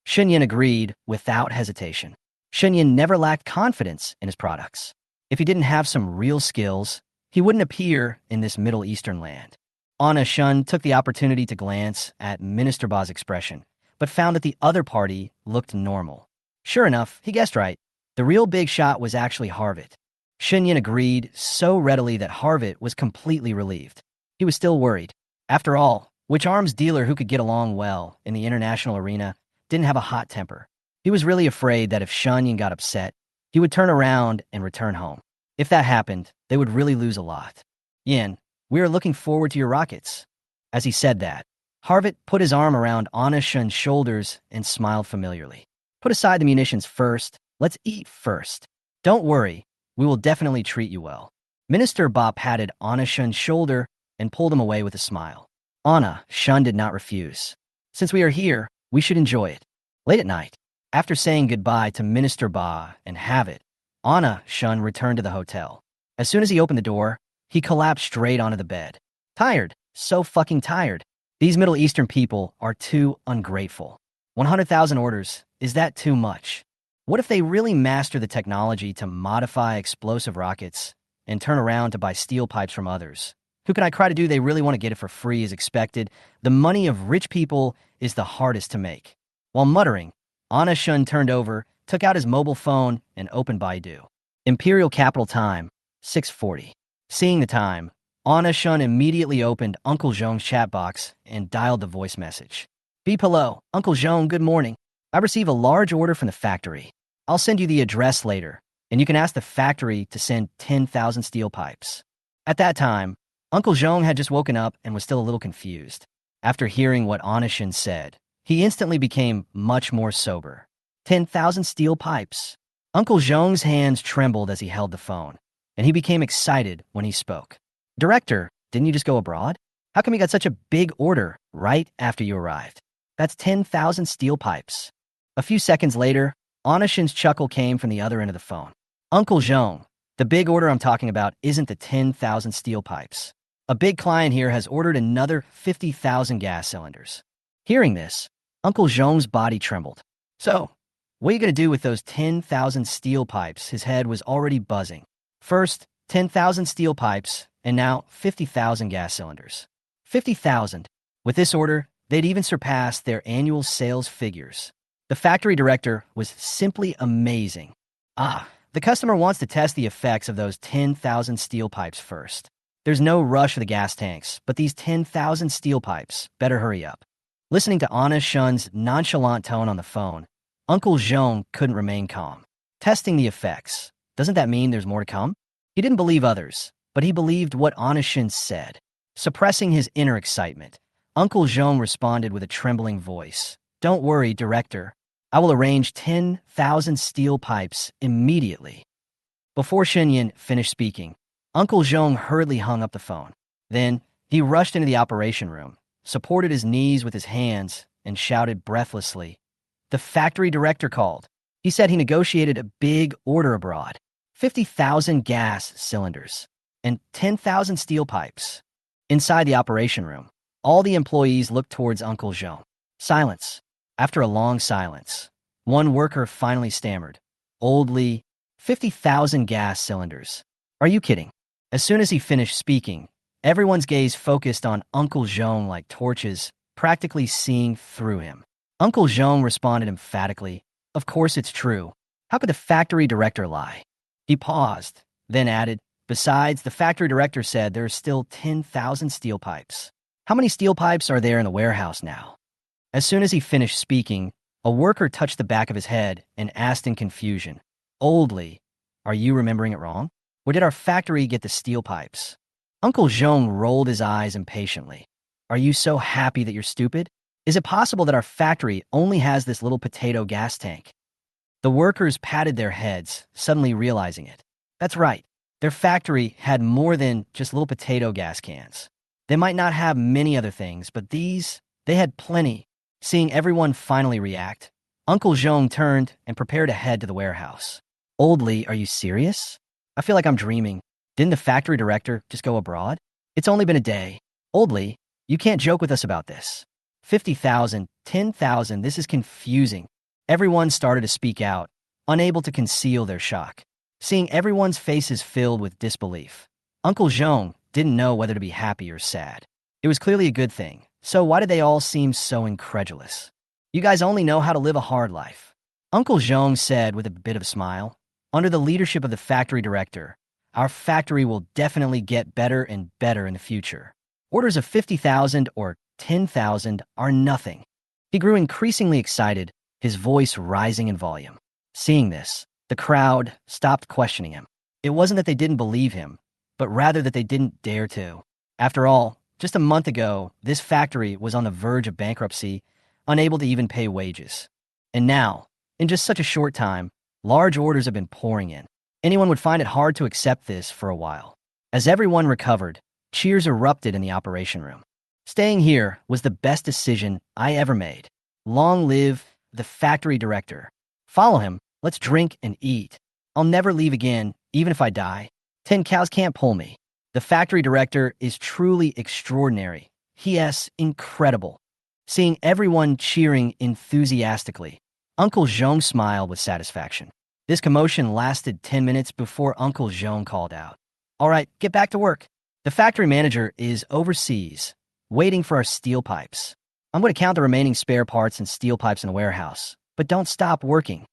Shen Yin agreed without hesitation. Shen Yin never lacked confidence in his products. If he didn't have some real skills, he wouldn't appear in this Middle Eastern land. Anna Shun took the opportunity to glance at Minister Ba's expression, but found that the other party looked normal. Sure enough, he guessed right. The real big shot was actually Harvett. Shen Yin agreed so readily that Harvett was completely relieved. He was still worried. After all, which arms dealer who could get along well in the international arena didn't have a hot temper? He was really afraid that if Shen Yin got upset, he would turn around and return home. If that happened, they would really lose a lot. Yin, we are looking forward to your rockets. As he said that, Harvett put his arm around Anna Shun's shoulders and smiled familiarly. Put aside the munitions first. Let's eat first. Don't worry, we will definitely treat you well. Minister Ba patted Anna Shun's shoulder and pulled him away with a smile. Anna Shun did not refuse. Since we are here, we should enjoy it. Late at night, after saying goodbye to Minister Ba and Havit, Anna Shun returned to the hotel. As soon as he opened the door, he collapsed straight onto the bed. Tired, so fucking tired. These Middle Eastern people are too ungrateful. 100,000 orders, is that too much? What if they really master the technology to modify explosive rockets and turn around to buy steel pipes from others? Who can I cry to do they really want to get it for free as expected? The money of rich people is the hardest to make. While muttering, Anna Shun turned over, took out his mobile phone, and opened Baidu. Imperial Capital Time, 6:40. Seeing the time, Anna Shun immediately opened Uncle Zhong's chat box and dialed the voice message. Beep hello, Uncle Zhong, good morning. I received a large order from the factory. I'll send you the address later, and you can ask the factory to send 10,000 steel pipes. At that time, Uncle Zhong had just woken up and was still a little confused. After hearing what Anna Shun said, he instantly became much more sober. 10,000 steel pipes. Uncle Zhong's hands trembled as he held the phone, and he became excited when he spoke. Director, didn't you just go abroad? How come you got such a big order right after you arrived? That's 10,000 steel pipes. A few seconds later, Anna Shun's chuckle came from the other end of the phone. Uncle Zhong, the big order I'm talking about isn't the 10,000 steel pipes. A big client here has ordered another 50,000 gas cylinders. Hearing this, Uncle Zhong's body trembled. So, what are you going to do with those 10,000 steel pipes? His head was already buzzing. First, 10,000 steel pipes, and now 50,000 gas cylinders. 50,000. With this order, they'd even surpassed their annual sales figures. The factory director was simply amazing. The customer wants to test the effects of those 10,000 steel pipes first. There's no rush for the gas tanks, but these 10,000 steel pipes better hurry up. Listening to Anna Shun's nonchalant tone on the phone, Uncle Zhong couldn't remain calm. Testing the effects. Doesn't that mean there's more to come? He didn't believe others, but he believed what Anna Shun said. Suppressing his inner excitement, Uncle Zhong responded with a trembling voice. Don't worry, director. I will arrange 10,000 steel pipes immediately. Before Shenyan finished speaking, Uncle Zhong hurriedly hung up the phone. Then, he rushed into the operation room, supported his knees with his hands, and shouted breathlessly. The factory director called. He said he negotiated a big order abroad. 50,000 gas cylinders and 10,000 steel pipes. Inside the operation room, all the employees looked towards Uncle Zhong. Silence. After a long silence, one worker finally stammered. Old Lee, 50,000 gas cylinders. Are you kidding? As soon as he finished speaking, everyone's gaze focused on Uncle Zhong like torches, practically seeing through him. Uncle Zhong responded emphatically, of course it's true. How could the factory director lie? He paused, then added, besides, the factory director said there are still 10,000 steel pipes. How many steel pipes are there in the warehouse now? As soon as he finished speaking, a worker touched the back of his head and asked in confusion, Old Lee, are you remembering it wrong? Or did our factory get the steel pipes? Uncle Zhong rolled his eyes impatiently. Are you so happy that you're stupid? Is it possible that our factory only has this little potato gas tank? The workers patted their heads, suddenly realizing it. That's right. Their factory had more than just little potato gas cans. They might not have many other things, but these, they had plenty. Seeing everyone finally react, Uncle Zhong turned and prepared to head to the warehouse. Old Lee, are you serious? I feel like I'm dreaming. Didn't the factory director just go abroad? It's only been a day. Old Lee, you can't joke with us about this. 50,000, 10,000, this is confusing. Everyone started to speak out, unable to conceal their shock. Seeing everyone's faces filled with disbelief, Uncle Zhong didn't know whether to be happy or sad. It was clearly a good thing, so why did they all seem so incredulous? You guys only know how to live a hard life. Uncle Zhong said with a bit of a smile. Under the leadership of the factory director, our factory will definitely get better and better in the future. Orders of 50,000 or 10,000 are nothing. He grew increasingly excited, his voice rising in volume. Seeing this, the crowd stopped questioning him. It wasn't that they didn't believe him, but rather that they didn't dare to. After all, just a month ago, this factory was on the verge of bankruptcy, unable to even pay wages. And now, in just such a short time, large orders have been pouring in. Anyone would find it hard to accept this for a while. As everyone recovered, cheers erupted in the operation room. Staying here was the best decision I ever made. Long live the factory director. Follow him, let's drink and eat. I'll never leave again, even if I die. 10 cows can't pull me. The factory director is truly extraordinary. He is incredible. Seeing everyone cheering enthusiastically, Uncle Zhong smiled with satisfaction. This commotion lasted 10 minutes before Uncle Zhong called out. All right, get back to work. The factory manager is overseas, waiting for our steel pipes. I'm going to count the remaining spare parts and steel pipes in the warehouse, but don't stop working.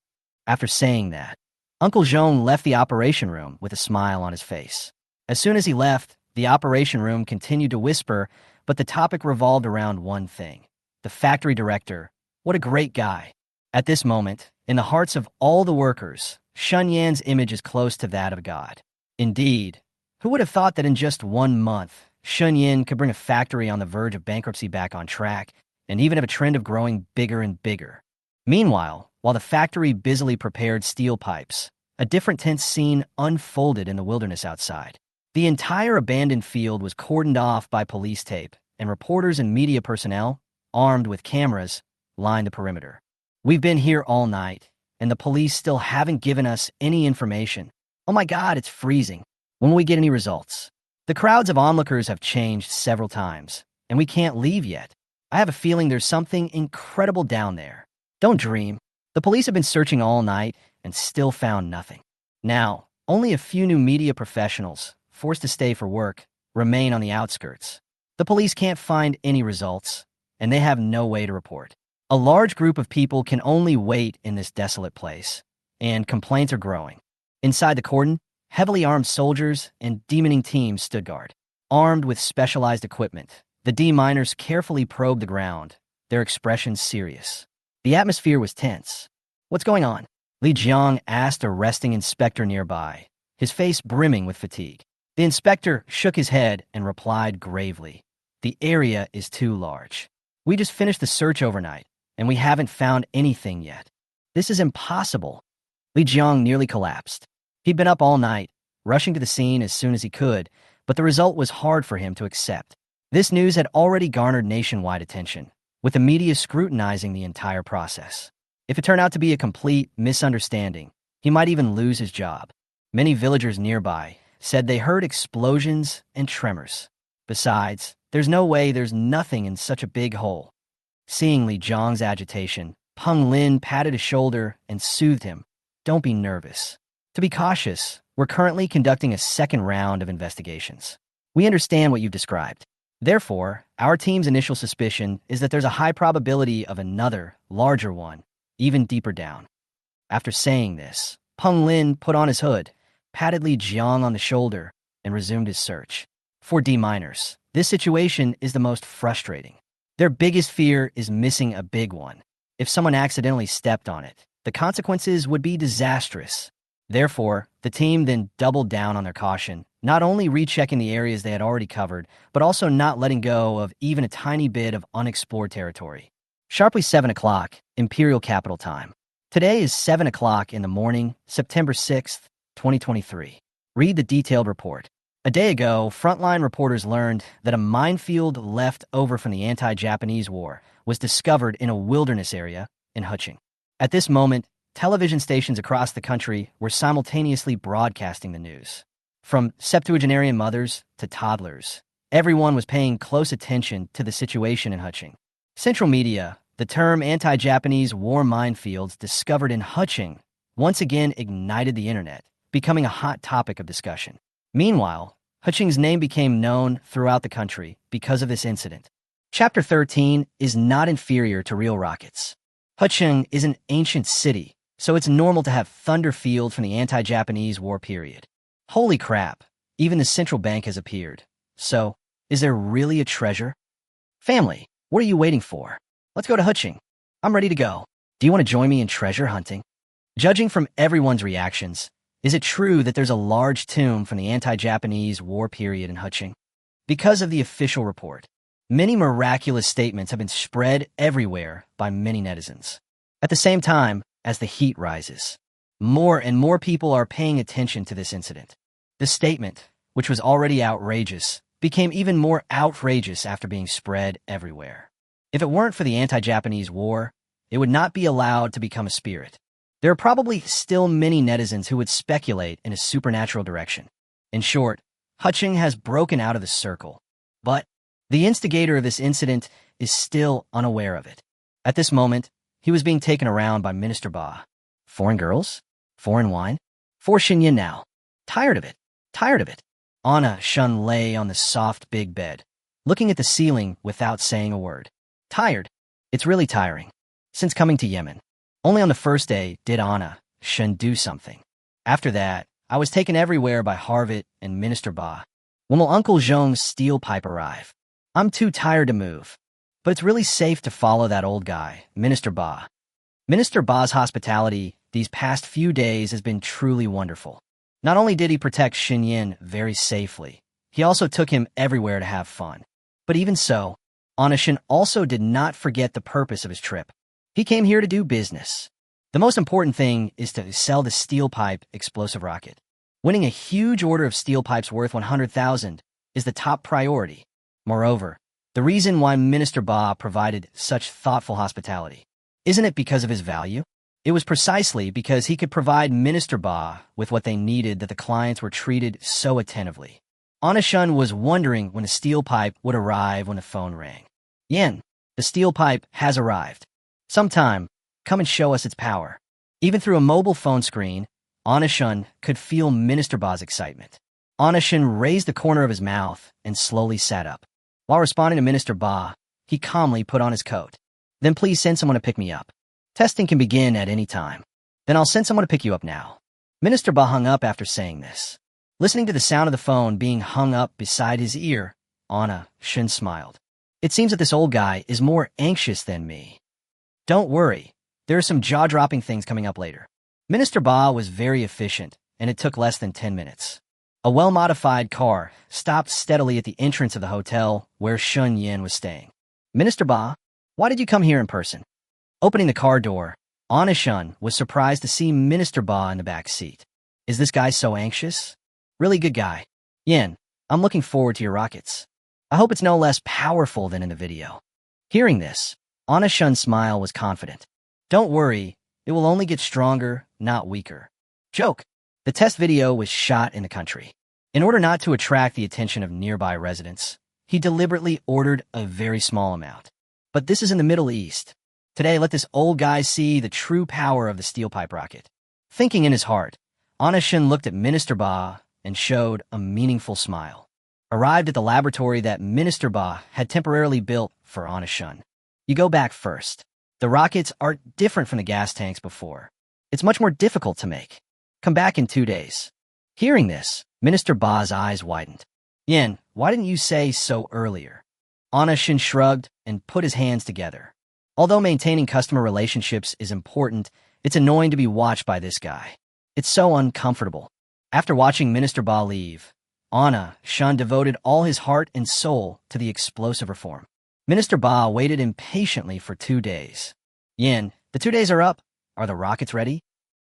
After saying that, Uncle Zhong left the operation room with a smile on his face. As soon as he left, The operation room continued to whisper, but the topic revolved around one thing. The factory director. What a great guy. At this moment, in the hearts of all the workers, Shun Yan's image is close to that of a god. Indeed, who would have thought that in just 1 month, Shun Yan could bring a factory on the verge of bankruptcy back on track, and even have a trend of growing bigger and bigger? Meanwhile, while the factory busily prepared steel pipes, a different tense scene unfolded in the wilderness outside. The entire abandoned field was cordoned off by police tape, and reporters and media personnel, armed with cameras, lined the perimeter. We've been here all night, and the police still haven't given us any information. Oh my God, it's freezing. When will we get any results? The crowds of onlookers have changed several times, and we can't leave yet. I have a feeling there's something incredible down there. Don't dream. The police have been searching all night and still found nothing. Now, only a few new media professionals, forced to stay for work, remain on the outskirts. The police can't find any results, and they have no way to report. A large group of people can only wait in this desolate place, and complaints are growing. Inside the cordon, heavily armed soldiers and demoning teams stood guard. Armed with specialized equipment, the D-miners carefully probed the ground, their expressions serious. The atmosphere was tense. What's going on? Li Jiang asked a resting inspector nearby, his face brimming with fatigue. The inspector shook his head and replied gravely, "The area is too large. We just finished the search overnight, and we haven't found anything yet. This is impossible." Li Jiang nearly collapsed. He'd been up all night, rushing to the scene as soon as he could, but the result was hard for him to accept. This news had already garnered nationwide attention, with the media scrutinizing the entire process. If it turned out to be a complete misunderstanding, he might even lose his job. Many villagers nearby said they heard explosions and tremors. Besides, there's no way there's nothing in such a big hole. Seeing Li Jiang's agitation, Peng Lin patted his shoulder and soothed him. "Don't be nervous. To be cautious, we're currently conducting a second round of investigations. We understand what you've described. Therefore, our team's initial suspicion is that there's a high probability of another, larger one, even deeper down." After saying this, Peng Lin put on his hood, patted Li Jiang on the shoulder, and resumed his search. For D-miners, this situation is the most frustrating. Their biggest fear is missing a big one. If someone accidentally stepped on it, the consequences would be disastrous. Therefore, the team then doubled down on their caution, not only rechecking the areas they had already covered, but also not letting go of even a tiny bit of unexplored territory. Sharply 7 o'clock, Imperial Capital Time. Today is 7 o'clock in the morning, September 6th, 2023. Read the detailed report. A day ago, frontline reporters learned that a minefield left over from the anti-Japanese war was discovered in a wilderness area in Huqing. At this moment, television stations across the country were simultaneously broadcasting the news. From septuagenarian mothers to toddlers, everyone was paying close attention to the situation in Huqing. Central media, the term anti-Japanese war minefields discovered in Huqing, once again ignited the internet, becoming a hot topic of discussion. Meanwhile, Huqing's name became known throughout the country because of this incident. Chapter 13 is not inferior to real rockets. Huqing is an ancient city, so it's normal to have thunder field from the anti-Japanese war period. Holy crap, even the central bank has appeared. So, is there really a treasure? Family, what are you waiting for? Let's go to Huqing. I'm ready to go. Do you want to join me in treasure hunting? Judging from everyone's reactions, is it true that there's a large tomb from the anti-Japanese war period in Huqing? Because of the official report, many miraculous statements have been spread everywhere by many netizens. At the same time, as the heat rises, more and more people are paying attention to this incident. The statement, which was already outrageous, became even more outrageous after being spread everywhere. If it weren't for the anti-Japanese war, it would not be allowed to become a spirit. There are probably still many netizens who would speculate in a supernatural direction. In short, Huqing has broken out of the circle. But the instigator of this incident is still unaware of it. At this moment, he was being taken around by Minister Ba. Foreign girls? Foreign wine? For Xinyan now. Tired of it. Tired of it. Anna Shun lay on the soft big bed, looking at the ceiling without saying a word. Tired. It's really tiring. Since coming to Yemen, only on the first day did Anna Shun do something. After that, I was taken everywhere by Harvit and Minister Ba. when will Uncle Zhong's steel pipe arrive? I'm too tired to move. But it's really safe to follow that old guy, Minister Ba. Minister Ba's hospitality these past few days has been truly wonderful. Not only did he protect Xinyan very safely, he also took him everywhere to have fun. But even so, Onashin also did not forget the purpose of his trip. He came here to do business. The most important thing is to sell the steel pipe explosive rocket. Winning a huge order of steel pipes worth 100,000 is the top priority. Moreover, the reason why Minister Ba provided such thoughtful hospitality, isn't it because of his value? It was precisely because he could provide Minister Ba with what they needed that the clients were treated so attentively. Onashun was wondering when a steel pipe would arrive when the phone rang. Yen, the steel pipe has arrived. Sometime, come and show us its power. Even through a mobile phone screen, Onashun could feel Minister Ba's excitement. Onashun raised the corner of his mouth and slowly sat up. While responding to Minister Ba, he calmly put on his coat. Then please send someone to pick me up. Testing can begin at any time. Then I'll send someone to pick you up now. Minister Ba hung up after saying this. Listening to the sound of the phone being hung up beside his ear, Anna Shin smiled. It seems that this old guy is more anxious than me. Don't worry, there are some jaw-dropping things coming up later. Minister Ba was very efficient, and it took less than 10 minutes. A well-modified car stopped steadily at the entrance of the hotel where Shun Yin was staying. Minister Ba, why did you come here in person? Opening the car door, Anna Shun was surprised to see Minister Ba in the back seat. Is this guy so anxious? Really good guy. Yin, I'm looking forward to your rockets. I hope it's no less powerful than in the video. Hearing this, Anna Shun's smile was confident. Don't worry, it will only get stronger, not weaker. Joke. The test video was shot in the country. In order not to attract the attention of nearby residents, he deliberately ordered a very small amount. But this is in the Middle East. Today, let this old guy see the true power of the steel pipe rocket. Thinking in his heart, Onashin looked at Minister Ba and showed a meaningful smile. Arrived at the laboratory that Minister Ba had temporarily built for Onashin. You go back first. The rockets are different from the gas tanks before. It's much more difficult to make. Come back in 2 days. Hearing this, Minister Ba's eyes widened. Yin, why didn't you say so earlier? Onashin shrugged and put his hands together. Although maintaining customer relationships is important, it's annoying to be watched by this guy. It's so uncomfortable. After watching Minister Ba leave, Anna Shun devoted all his heart and soul to the explosive reform. Minister Ba waited impatiently for 2 days. Yin, the 2 days are up. Are the rockets ready?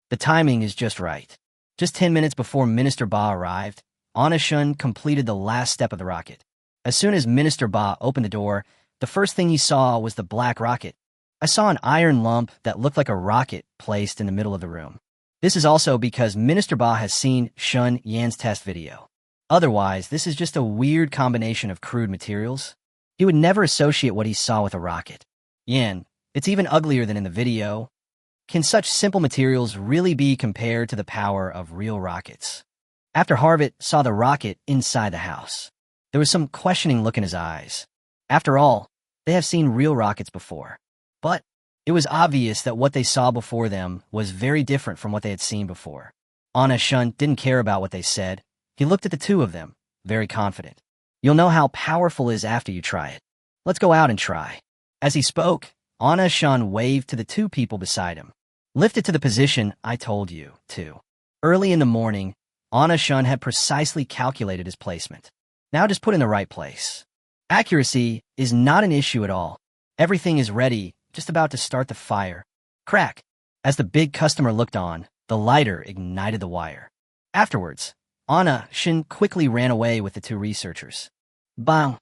The timing is just right. Just 10 minutes before Minister Ba arrived, Anna Shun completed the last step of the rocket. As soon as Minister Ba opened the door, the first thing he saw was the black rocket. I saw an iron lump that looked like a rocket placed in the middle of the room. This is also because Minister Ba has seen Shun Yan's test video. Otherwise, this is just a weird combination of crude materials. He would never associate what he saw with a rocket. Yan, it's even uglier than in the video. Can such simple materials really be compared to the power of real rockets? After Harvett saw the rocket inside the house, there was some questioning look in his eyes. After all, they have seen real rockets before. But it was obvious that what they saw before them was very different from what they had seen before. Anna Shun didn't care about what they said. He looked at the two of them, very confident. You'll know how powerful it is after you try it. Let's go out and try. As he spoke, Anna Shun waved to the two people beside him. Lift it to the position I told you to. Early in the morning, Anna Shun had precisely calculated his placement. Now just put in the right place. Accuracy is not an issue at all. Everything is ready, just about to start the fire. Crack! As the big customer looked on, the lighter ignited the wire. Afterwards, Anna Shin quickly ran away with the two researchers. Bang!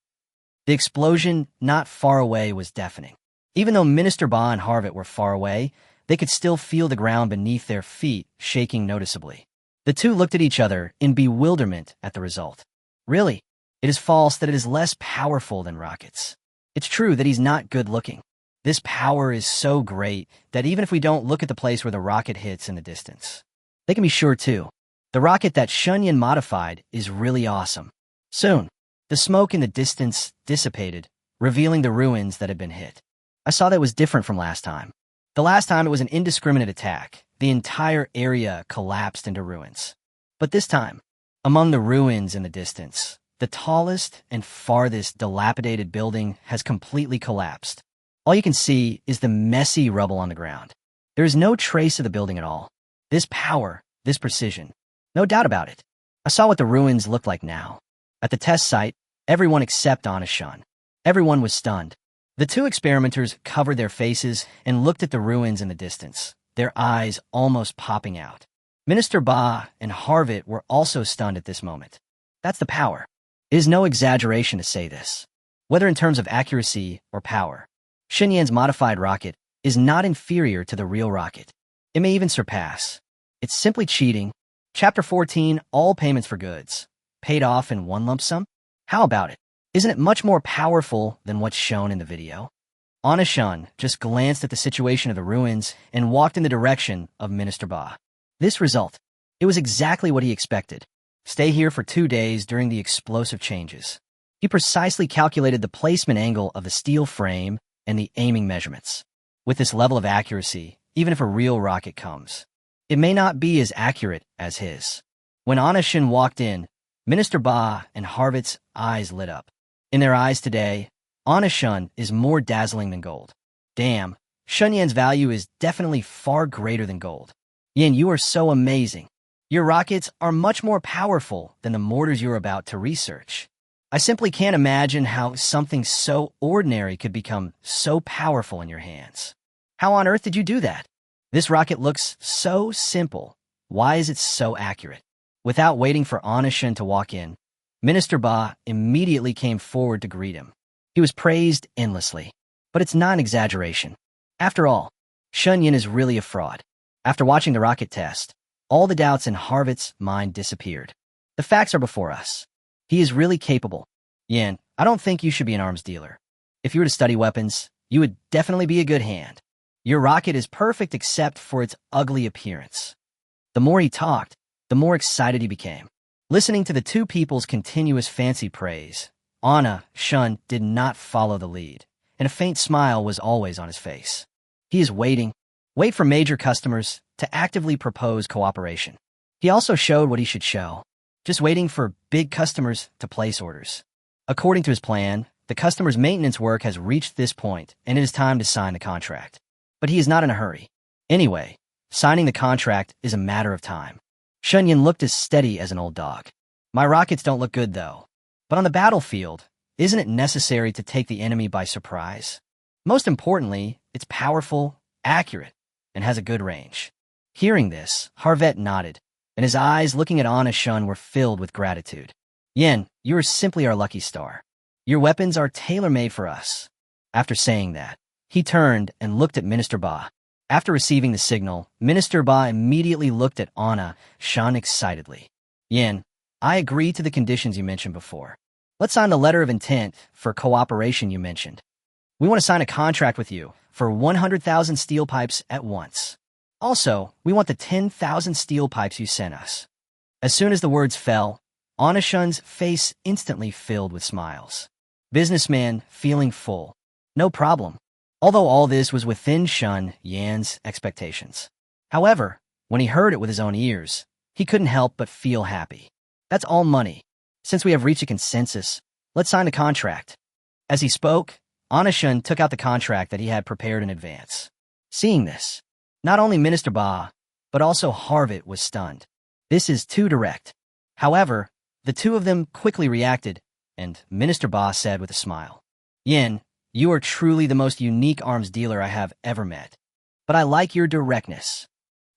The explosion not far away was deafening. Even though Minister Ba and Harvett were far away, they could still feel the ground beneath their feet shaking noticeably. The two looked at each other in bewilderment at the result. Really, it is false that it is less powerful than rockets. It's true that he's not good looking. This power is so great that even if we don't look at the place where the rocket hits in the distance, they can be sure too. The rocket that Shunyan modified is really awesome. Soon, the smoke in the distance dissipated, revealing the ruins that had been hit. I saw that it was different from last time. The last time it was an indiscriminate attack. The entire area collapsed into ruins. But this time, among the ruins in the distance, The tallest and farthest dilapidated building has completely collapsed. All you can see is the messy rubble on the ground. There is no trace of the building at all. This power, this precision. No doubt about it. I saw what the ruins looked like now. At the test site, everyone except Anna-shun. Everyone was stunned. The two experimenters covered their faces and looked at the ruins in the distance, their eyes almost popping out. Minister Ba and Harvit were also stunned at this moment. That's the power. It is no exaggeration to say this. Whether in terms of accuracy or power, Xinyan's modified rocket is not inferior to the real rocket. It may even surpass. It's simply cheating. Chapter 14, all payments for goods. Paid off in one lump sum? How about it? Isn't it much more powerful than what's shown in the video? Anna-shun just glanced at the situation of the ruins and walked in the direction of Minister Ba. This result, it was exactly what he expected. Stay here for 2 days during the explosive changes. He precisely calculated the placement angle of the steel frame and the aiming measurements. With this level of accuracy, even if a real rocket comes, it may not be as accurate as his. When Anna-shun walked in, Minister Ba and Harvit's eyes lit up. In their eyes today, Anna-shun is more dazzling than gold. Damn, Xinyan's value is definitely far greater than gold. Yin, you are so amazing. Your rockets are much more powerful than the mortars you're about to research. I simply can't imagine how something so ordinary could become so powerful in your hands. How on earth did you do that? This rocket looks so simple. Why is it so accurate? Without waiting for Anna-shun to walk in, Minister Ba immediately came forward to greet him. He was praised endlessly. But it's not an exaggeration. After all, Xinyan is really a fraud. After watching the rocket test, all the doubts in Harvit's mind disappeared. The facts are before us. He is really capable. Yin, I don't think you should be an arms dealer. If you were to study weapons, you would definitely be a good hand. Your rocket is perfect except for its ugly appearance. The more he talked, the more excited he became. Listening to the two people's continuous fancy praise, Anna-shun did not follow the lead, and a faint smile was always on his face. He is waiting. Wait for major customers to actively propose cooperation. He also showed what he should show, just waiting for big customers to place orders. According to his plan, the customer's maintenance work has reached this point, and it is time to sign the contract. But he is not in a hurry. Anyway, signing the contract is a matter of time. Xinyan looked as steady as an old dog. My rockets don't look good, though. But on the battlefield, isn't it necessary to take the enemy by surprise? Most importantly, it's powerful, accurate, and has a good range. Hearing this, Harvit nodded, and his eyes looking at Anna-shun were filled with gratitude. Yin, you are simply our lucky star. Your weapons are tailor-made for us. After saying that, he turned and looked at Minister Ba. After receiving the signal, Minister Ba immediately looked at Anna-shun excitedly. Yin, I agree to the conditions you mentioned before. Let's sign the letter of intent for cooperation you mentioned. We want to sign a contract with you for 100,000 steel pipes at once. Also, we want the 10,000 steel pipes you sent us. As soon as the words fell, Anna-shun's face instantly filled with smiles. Businessman feeling full. No problem. Although all this was within Xinyan's expectations. However, when he heard it with his own ears, he couldn't help but feel happy. That's all money. Since we have reached a consensus, let's sign the contract. As he spoke, Anna-shun took out the contract that he had prepared in advance. Seeing this, not only Minister Ba, but also Harvit was stunned. This is too direct. However, the two of them quickly reacted, and Minister Ba said with a smile, Yin, you are truly the most unique arms dealer I have ever met. But I like your directness.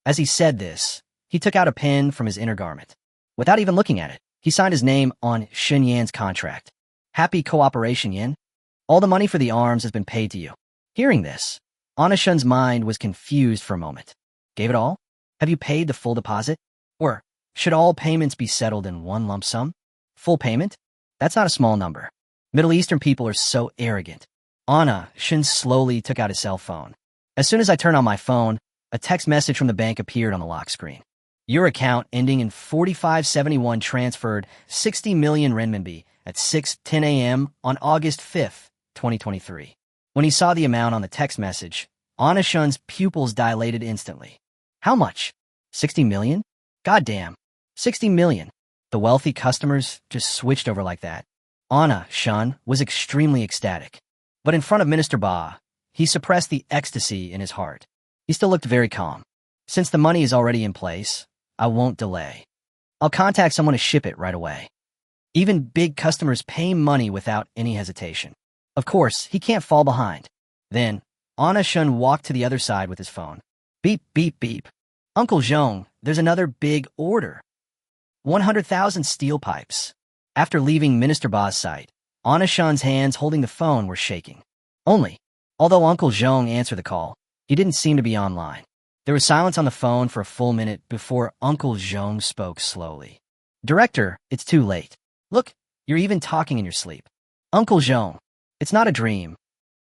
As he said this, he took out a pen from his inner garment. Without even looking at it, he signed his name on Xinyan's contract. Happy cooperation, Yin. All the money for the arms has been paid to you. Hearing this, Anna-shun's mind was confused for a moment. Gave it all? Have you paid the full deposit? Or should all payments be settled in one lump sum? Full payment? That's not a small number. Middle Eastern people are so arrogant. Anna-shun slowly took out his cell phone. As soon as I turned on my phone, a text message from the bank appeared on the lock screen. Your account ending in 4571 transferred 60 million renminbi at 6:10 a.m. on August 5th, 2023. When he saw the amount on the text message, Anna-shun's pupils dilated instantly. How much? 60 million? Goddamn. 60 million. The wealthy customers just switched over like that. Anna, Shun, was extremely ecstatic. But in front of Minister Ba, he suppressed the ecstasy in his heart. He still looked very calm. Since the money is already in place, I won't delay. I'll contact someone to ship it right away. Even big customers pay money without any hesitation. Of course, he can't fall behind. Then, Anna Shun walked to the other side with his phone. Beep, beep, beep. Uncle Zhong, there's another big order. 100,000 steel pipes. After leaving Minister Ba's site, Anna Shun's hands holding the phone were shaking. Although Uncle Zhong answered the call, he didn't seem to be online. There was silence on the phone for a full minute before Uncle Zhong spoke slowly. Director, it's too late. Look, you're even talking in your sleep. Uncle Zhong, it's not a dream.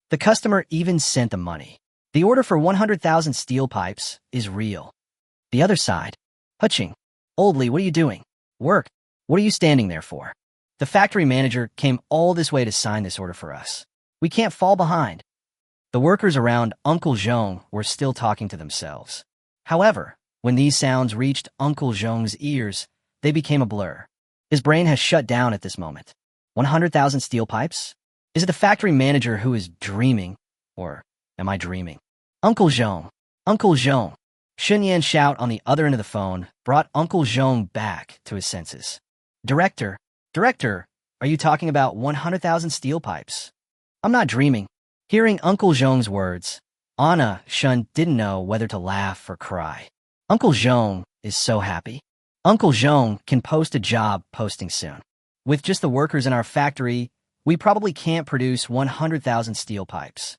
The customer even sent the money. The order for 100,000 steel pipes is real. The other side. Hutching. Oldly, what are you doing? Work. What are you standing there for? The factory manager came all this way to sign this order for us. We can't fall behind. The workers around Uncle Zhong were still talking to themselves. However, when these sounds reached Uncle Zhong's ears, they became a blur. His brain has shut down at this moment. 100,000 steel pipes? Is it the factory manager who is dreaming? Or am I dreaming? Uncle Zhong! Uncle Zhong! Shunyan shout on the other end of the phone brought Uncle Zhong back to his senses. Director, are you talking about 100,000 steel pipes? I'm not dreaming. Hearing Uncle Zhong's words, Anna Shun didn't know whether to laugh or cry. Uncle Zhong is so happy. Uncle Zhong can post a job posting soon. With just the workers in our factory, we probably can't produce 100,000 steel pipes.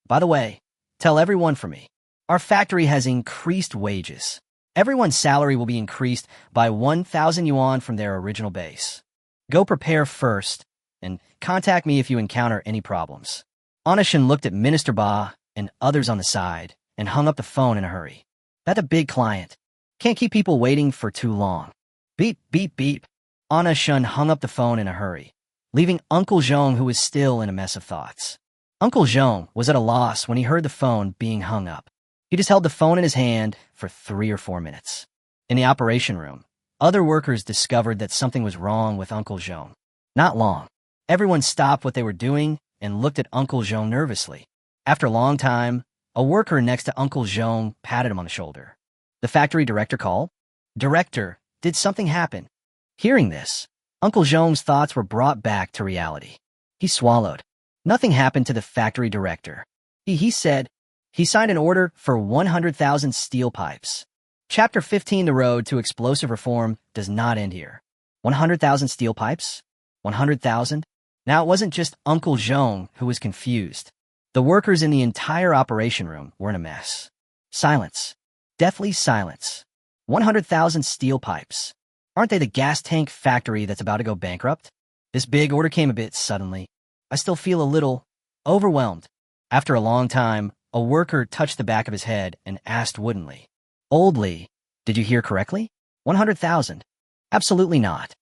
By the way, tell everyone for me. Our factory has increased wages. Everyone's salary will be increased by 1,000 yuan from their original base. Go prepare first, and contact me if you encounter any problems. Anna Shun looked at Minister Ba and others on the side and hung up the phone in a hurry. That's a big client. Can't keep people waiting for too long. Beep, beep, beep. Anna Shun hung up the phone in a hurry, leaving Uncle Zhong, who was still in a mess of thoughts. Uncle Zhong was at a loss when he heard the phone being hung up. He just held the phone in his hand for 3 or 4 minutes. In the operation room, other workers discovered that something was wrong with Uncle Zhong. Not long. Everyone stopped what they were doing and looked at Uncle Zhong nervously. After a long time, a worker next to Uncle Zhong patted him on the shoulder. The factory director called. Director, did something happen? Hearing this, Uncle Zhong's thoughts were brought back to reality. He swallowed. Nothing happened to the factory director. He said he signed an order for 100,000 steel pipes. Chapter 15, The Road to Explosive Reform, does not end here. 100,000 steel pipes? 100,000? Now, it wasn't just Uncle Zhong who was confused. The workers in the entire operation room were in a mess. Silence. Deathly silence. 100,000 steel pipes. Aren't they the gas tank factory that's about to go bankrupt? This big order came a bit suddenly. I still feel a little overwhelmed. After a long time, a worker touched the back of his head and asked woodenly, Oldly, did you hear correctly? 100,000. Absolutely not.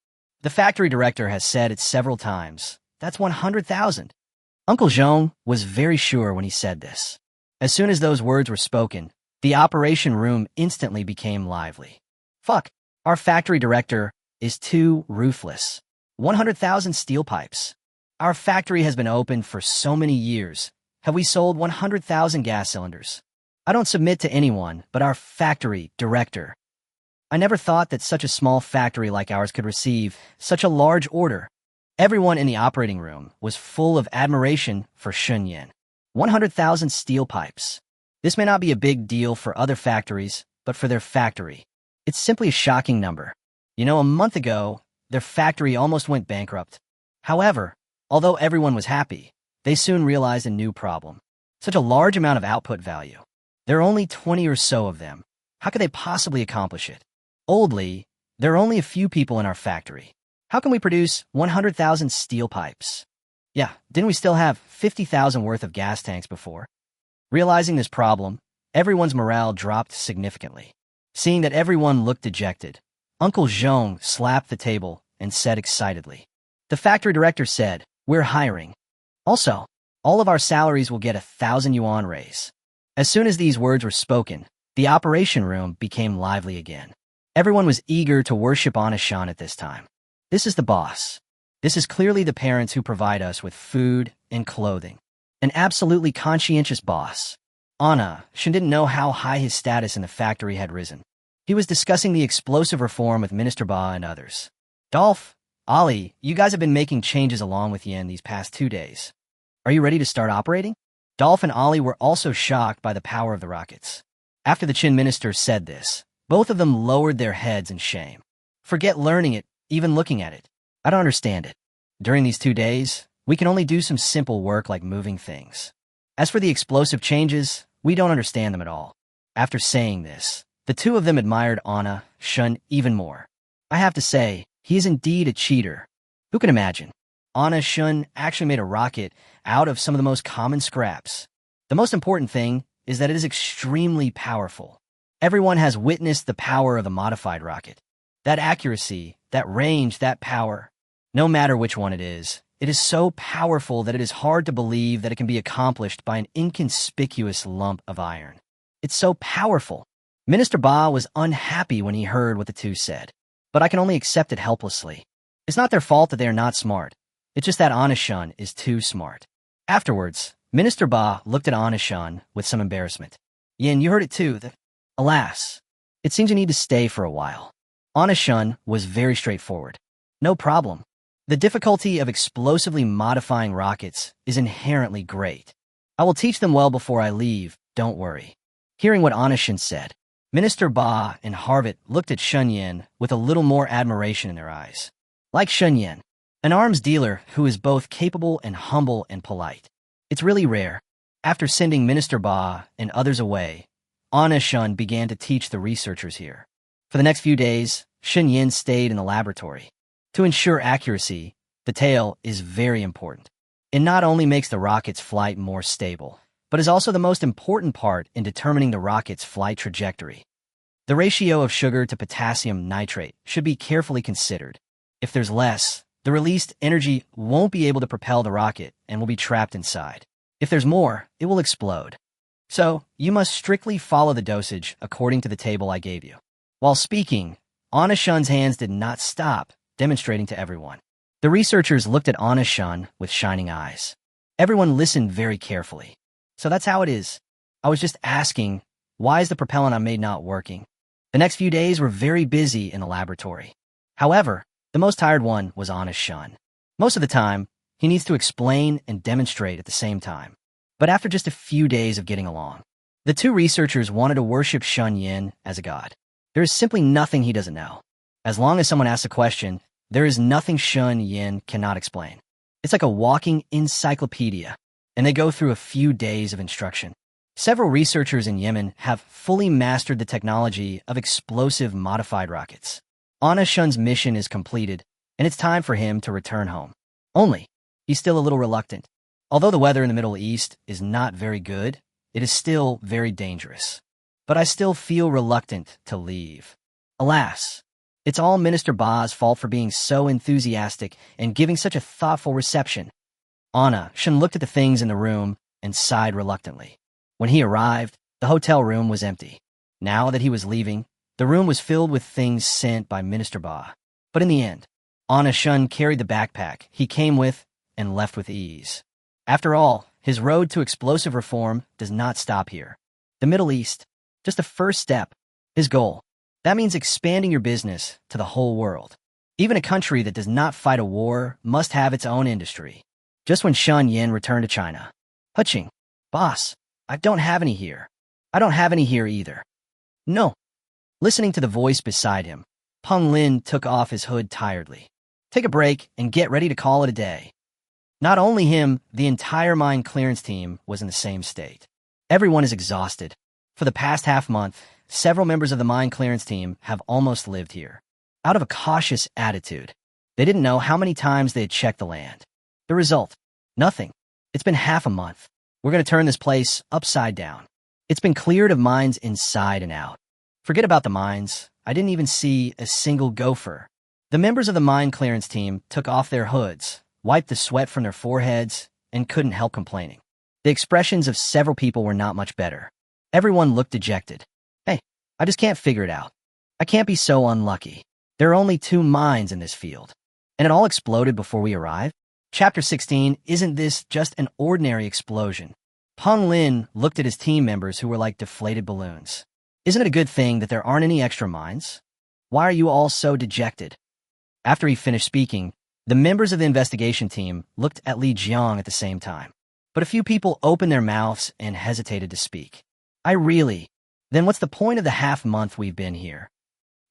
The factory director has said it several times. That's 100,000. Uncle Zhong was very sure when he said this. As soon as those words were spoken, the operation room instantly became lively. Fuck, our factory director is too ruthless. 100,000 steel pipes. Our factory has been open for so many years. Have we sold 100,000 gas cylinders? I don't submit to anyone but our factory director. I never thought that such a small factory like ours could receive such a large order. Everyone in the operating room was full of admiration for Shunyan. 100,000 steel pipes. This may not be a big deal for other factories, but for their factory, it's simply a shocking number. You know, a month ago, their factory almost went bankrupt. However, although everyone was happy, they soon realized a new problem. Such a large amount of output value. There are only 20 or so of them. How could they possibly accomplish it? Oldly, there are only a few people in our factory. How can we produce 100,000 steel pipes? Yeah, didn't we still have 50,000 worth of gas tanks before? Realizing this problem, everyone's morale dropped significantly. Seeing that everyone looked dejected, Uncle Zhong slapped the table and said excitedly. The factory director said, We're hiring. Also, all of our salaries will get 1,000 yuan raise. As soon as these words were spoken, the operation room became lively again. Everyone was eager to worship Anna-san at this time. This is the boss. This is clearly the parents who provide us with food and clothing. An absolutely conscientious boss. Anna-san didn't know how high his status in the factory had risen. He was discussing the explosive reform with Minister Ba and others. Dolph, Ali, you guys have been making changes along with Yen these past 2 days. Are you ready to start operating? Dolph and Ali were also shocked by the power of the rockets. After the Qin minister said this, both of them lowered their heads in shame. Forget learning it, even looking at it. I don't understand it. During these 2 days, we can only do some simple work like moving things. As for the explosive changes, we don't understand them at all. After saying this, the two of them admired Anna-san even more. I have to say, he is indeed a cheater. Who can imagine? Anna-san actually made a rocket out of some of the most common scraps. The most important thing is that it is extremely powerful. Everyone has witnessed the power of the modified rocket. That accuracy, that range, that power. No matter which one it is so powerful that it is hard to believe that it can be accomplished by an inconspicuous lump of iron. It's so powerful. Minister Ba was unhappy when he heard what the two said, but I can only accept it helplessly. It's not their fault that they are not smart. It's just that Anna-san is too smart. Afterwards, Minister Ba looked at Anna-san with some embarrassment. Yin, you heard it too. Alas, it seems you need to stay for a while. Anna-san was very straightforward. No problem. The difficulty of explosively modifying rockets is inherently great. I will teach them well before I leave, don't worry. Hearing what Anna-san said, Minister Ba and Harvit looked at Shun Yin with a little more admiration in their eyes. Like Shun Yin, an arms dealer who is both capable and humble and polite. It's really rare. After sending Minister Ba and others away, Anna-san began to teach the researchers here. For the next few days, Shun Yin stayed in the laboratory. To ensure accuracy, the tail is very important. It not only makes the rocket's flight more stable, but is also the most important part in determining the rocket's flight trajectory. The ratio of sugar to potassium nitrate should be carefully considered. If there's less, the released energy won't be able to propel the rocket and will be trapped inside. If there's more, it will explode. So, you must strictly follow the dosage according to the table I gave you. While speaking, Anna-san's hands did not stop, demonstrating to everyone. The researchers looked at Anna-san with shining eyes. Everyone listened very carefully. So that's how it is. I was just asking, why is the propellant I made not working? The next few days were very busy in the laboratory. However, the most tired one was Anna-san. Most of the time, he needs to explain and demonstrate at the same time. But after just a few days of getting along, the two researchers wanted to worship Shun Yin as a god. There is simply nothing he doesn't know. As long as someone asks a question, there is nothing Shun Yin cannot explain. It's like a walking encyclopedia, and they go through a few days of instruction. Several researchers in Yemen have fully mastered the technology of explosive modified rockets. Anna-san's mission is completed, and it's time for him to return home. Only, he's still a little reluctant. Although the weather in the Middle East is not very good, it is still very dangerous. But I still feel reluctant to leave. Alas, it's all Minister Ba's fault for being so enthusiastic and giving such a thoughtful reception. Anna-san looked at the things in the room and sighed reluctantly. When he arrived, the hotel room was empty. Now that he was leaving, the room was filled with things sent by Minister Ba. But in the end, Anna-san carried the backpack he came with and left with ease. After all, his road to explosive reform does not stop here. The Middle East, just the first step, his goal. That means expanding your business to the whole world. Even a country that does not fight a war must have its own industry. Just when Shun Yin returned to China. Huching, boss, I don't have any here. I don't have any here either. No. Listening to the voice beside him, Peng Lin took off his hood tiredly. Take a break and get ready to call it a day. Not only him, the entire mine clearance team was in the same state. Everyone is exhausted. For the past half-month, several members of the mine clearance team have almost lived here. Out of a cautious attitude, they didn't know how many times they had checked the land. The result? Nothing. It's been half a month. We're going to turn this place upside down. It's been cleared of mines inside and out. Forget about the mines. I didn't even see a single gopher. The members of the mine clearance team took off their hoods, wiped the sweat from their foreheads, and couldn't help complaining. The expressions of several people were not much better. Everyone looked dejected. Hey, I just can't figure it out. I can't be so unlucky. There are only 2 mines in this field. And it all exploded before we arrived? Chapter 16, isn't this just an ordinary explosion? Peng Lin looked at his team members who were like deflated balloons. Isn't it a good thing that there aren't any extra mines? Why are you all so dejected? After he finished speaking, the members of the investigation team looked at Li Jiang at the same time. But a few people opened their mouths and hesitated to speak. Then what's the point of the half-month we've been here?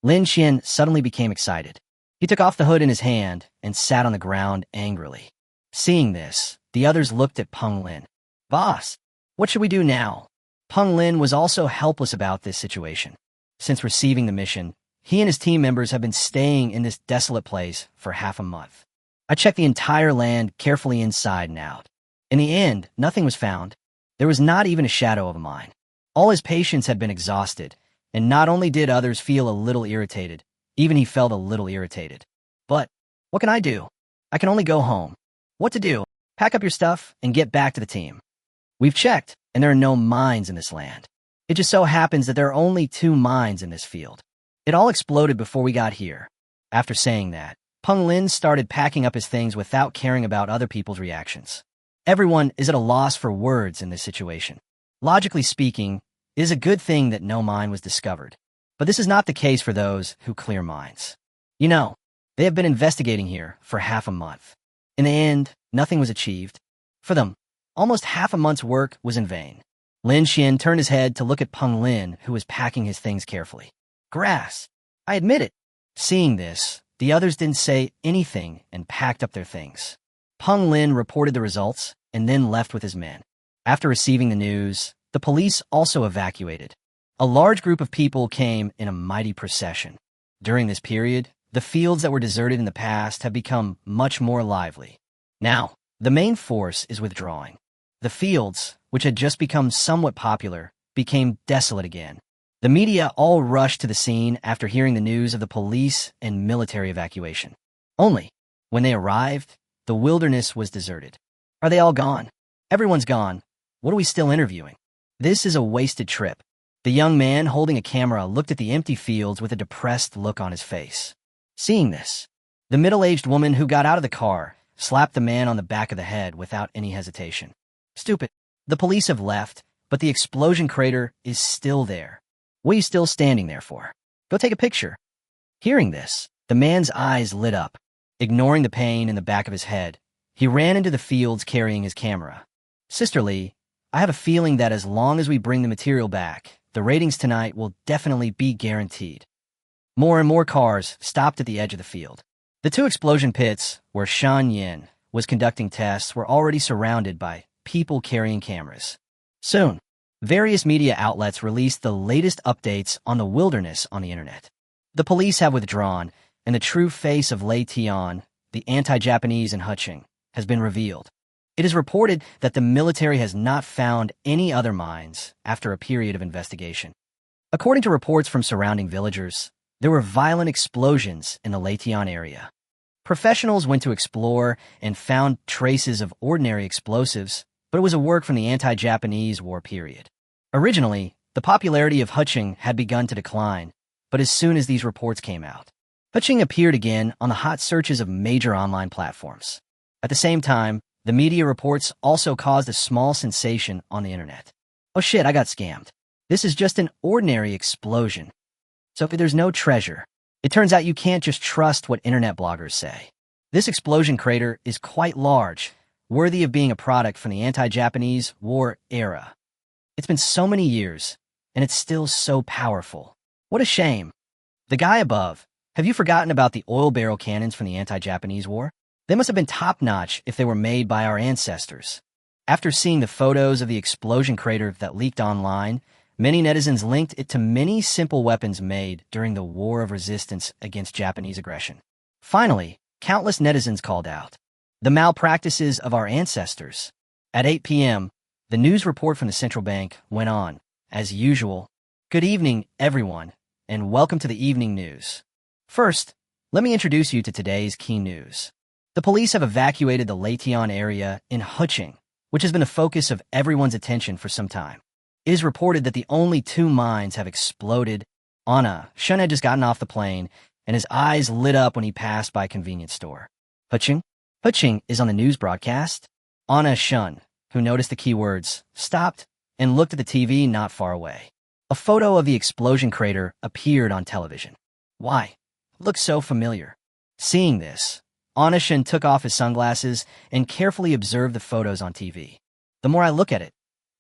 Lin Xian suddenly became excited. He took off the hood in his hand and sat on the ground angrily. Seeing this, the others looked at Peng Lin. Boss, what should we do now? Peng Lin was also helpless about this situation. Since receiving the mission, he and his team members have been staying in this desolate place for half a month. I checked the entire land carefully inside and out. In the end, nothing was found. There was not even a shadow of a mine. All his patience had been exhausted, and not only did others feel a little irritated, even he felt a little irritated. But what can I do? I can only go home. What to do? Pack up your stuff and get back to the team. We've checked, and there are no mines in this land. It just so happens that there are only 2 mines in this field. It all exploded before we got here. After saying that, Peng Lin started packing up his things without caring about other people's reactions. Everyone is at a loss for words in this situation. Logically speaking, it is a good thing that no mine was discovered. But this is not the case for those who clear mines. You know, they have been investigating here for half a month. In the end, nothing was achieved. For them, almost half a month's work was in vain. Lin Xian turned his head to look at Peng Lin, who was packing his things carefully. Grass. I admit it. Seeing this, the others didn't say anything and packed up their things. Peng Lin reported the results and then left with his men. After receiving the news, the police also evacuated. A large group of people came in a mighty procession. During this period, the fields that were deserted in the past have become much more lively. Now, the main force is withdrawing. The fields, which had just become somewhat popular, became desolate again. The media all rushed to the scene after hearing the news of the police and military evacuation. Only, when they arrived, the wilderness was deserted. Are they all gone? Everyone's gone. What are we still interviewing? This is a wasted trip. The young man holding a camera looked at the empty fields with a depressed look on his face. Seeing this, the middle-aged woman who got out of the car slapped the man on the back of the head without any hesitation. Stupid. The police have left, but the explosion crater is still there. What are you still standing there for? Go take a picture. Hearing this, the man's eyes lit up. Ignoring the pain in the back of his head, he ran into the fields carrying his camera. Sister Lee, I have a feeling that as long as we bring the material back, the ratings tonight will definitely be guaranteed. More and more cars stopped at the edge of the field. The 2 explosion pits where Shan Yin was conducting tests were already surrounded by people carrying cameras. Soon, various media outlets released the latest updates on the wilderness on the internet. The police have withdrawn, and the true face of Lei Tian, the anti-Japanese in Hucheng, has been revealed. It is reported that the military has not found any other mines after a period of investigation. According to reports from surrounding villagers, there were violent explosions in the Leitian area. Professionals went to explore and found traces of ordinary explosives, but it was a work from the anti-Japanese war period. Originally, the popularity of Hucheng had begun to decline, but as soon as these reports came out, Hucheng appeared again on the hot searches of major online platforms. At the same time, the media reports also caused a small sensation on the internet. Oh shit, I got scammed. This is just an ordinary explosion. So if there's no treasure, it turns out you can't just trust what internet bloggers say. This explosion crater is quite large, worthy of being a product from the anti-Japanese war era. It's been so many years, and it's still so powerful. What a shame. The guy above, have you forgotten about the oil barrel cannons from the anti-Japanese war? They must have been top-notch if they were made by our ancestors. After seeing the photos of the explosion crater that leaked online, many netizens linked it to many simple weapons made during the War of Resistance against Japanese aggression. Finally, countless netizens called out, "The malpractices of our ancestors." At 8 p.m., the news report from the central bank went on, as usual. Good evening, everyone, and welcome to the evening news. First, let me introduce you to today's key news. The police have evacuated the Leitian area in Hucheng, which has been the focus of everyone's attention for some time. It is reported that the only 2 mines have exploded Shun had just gotten off the plane, and his eyes lit up when he passed by a convenience store. Puching? Puching is on the news broadcast. Shun, who noticed the keywords, stopped and looked at the TV not far away. A photo of the explosion crater appeared on television. Why? It looked so familiar. Seeing this, Shun took off his sunglasses and carefully observed the photos on TV. The more I look at it,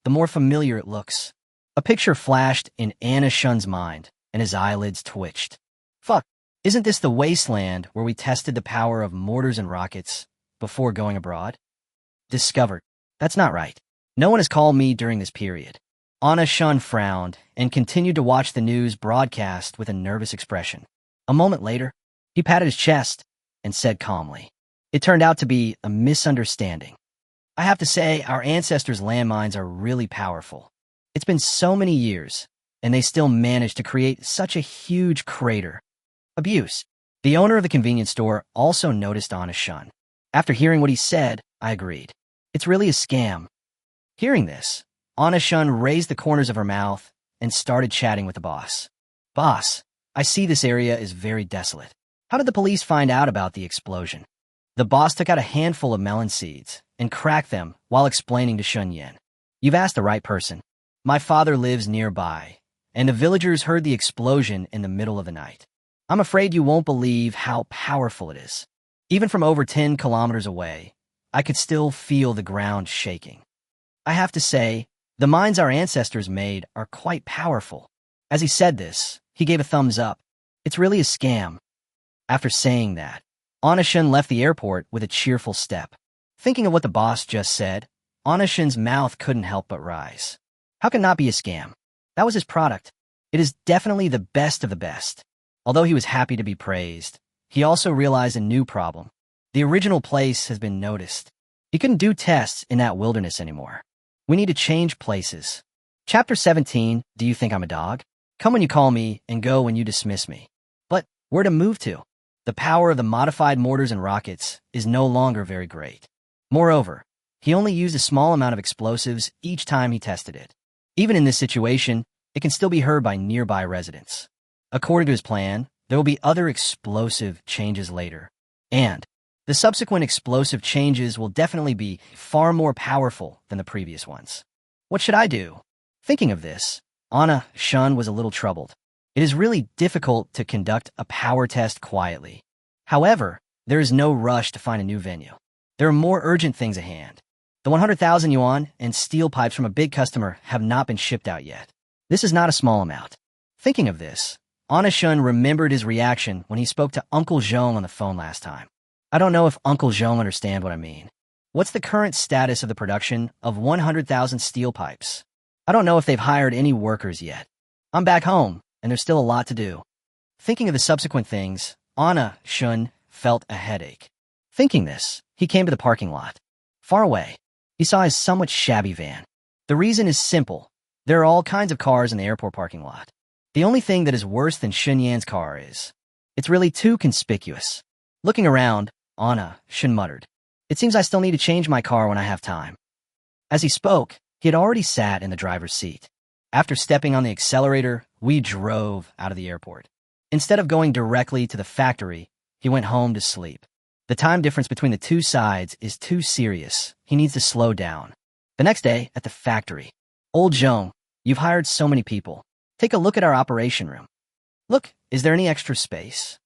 the more familiar it looks. A picture flashed in Shun's mind, and his eyelids twitched. Fuck, isn't this the wasteland where we tested the power of mortars and rockets before going abroad? Discovered. That's not right. No one has called me during this period. Shun frowned and continued to watch the news broadcast with a nervous expression. A moment later, he patted his chest and said calmly, "It turned out to be a misunderstanding. I have to say, our ancestors' landmines are really powerful. It's been so many years, and they still managed to create such a huge crater." Abuse. The owner of the convenience store also noticed Shun. After hearing what he said, I agreed. It's really a scam. Hearing this, Shun raised the corners of her mouth and started chatting with the boss. "Boss, I see this area is very desolate. How did the police find out about the explosion?" The boss took out a handful of melon seeds and cracked them while explaining to Shun Yen. "You've asked the right person. My father lives nearby, and the villagers heard the explosion in the middle of the night. I'm afraid you won't believe how powerful it is. Even from over 10 kilometers away, I could still feel the ground shaking. I have to say, the mines our ancestors made are quite powerful." As he said this, he gave a thumbs up. "It's really a scam." After saying that, Shun left the airport with a cheerful step. Thinking of what the boss just said, Shun's mouth couldn't help but rise. How can not be a scam? That was his product. It is definitely the best of the best. Although he was happy to be praised, he also realized a new problem. The original place has been noticed. He couldn't do tests in that wilderness anymore. We need to change places. Chapter 17, Do You Think I'm a Dog? Come when you call me and go when you dismiss me. But where to move to? The power of the modified mortars and rockets is no longer very great. Moreover, he only used a small amount of explosives each time he tested it. Even in this situation, it can still be heard by nearby residents. According to his plan, there will be other explosive changes later. And the subsequent explosive changes will definitely be far more powerful than the previous ones. What should I do? Thinking of this, Shun was a little troubled. It is really difficult to conduct a power test quietly. However, there is no rush to find a new venue. There are more urgent things at hand. The 100,000 yuan and steel pipes from a big customer have not been shipped out yet. This is not a small amount. Thinking of this, Shun remembered his reaction when he spoke to Uncle Zhong on the phone last time. I don't know if Uncle Zhong understands what I mean. What's the current status of the production of 100,000 steel pipes? I don't know if they've hired any workers yet. I'm back home, and there's still a lot to do. Thinking of the subsequent things, Shun felt a headache. Thinking this, he came to the parking lot. Far away, he saw his somewhat shabby van. The reason is simple. There are all kinds of cars in the airport parking lot. The only thing that is worse than Shun Yan's car is, it's really too conspicuous. Looking around, Shun muttered, "It seems I still need to change my car when I have time." As he spoke, he had already sat in the driver's seat. After stepping on the accelerator, we drove out of the airport. Instead of going directly to the factory, he went home to sleep. The time difference between the two sides is too serious. He needs to slow down. The next day, at the factory. "Old Zhong, you've hired so many people. Take a look at our operation room. Look, is there any extra space?"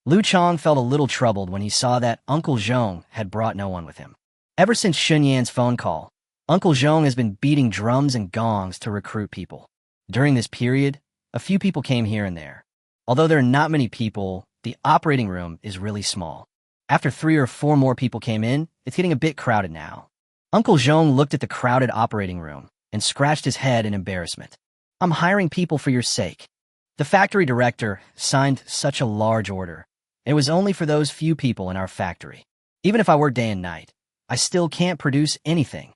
Lu Chong felt a little troubled when he saw that Uncle Zhong had brought no one with him. Ever since Shun Yan's phone call, Uncle Zhong has been beating drums and gongs to recruit people. During this period, a few people came here and there. Although there are not many people, the operating room is really small. After 3 or 4 more people came in, it's getting a bit crowded now. Uncle Zhong looked at the crowded operating room and scratched his head in embarrassment. "I'm hiring people for your sake." The factory director signed such a large order. It was only for those few people in our factory. Even if I work day and night, I still can't produce anything.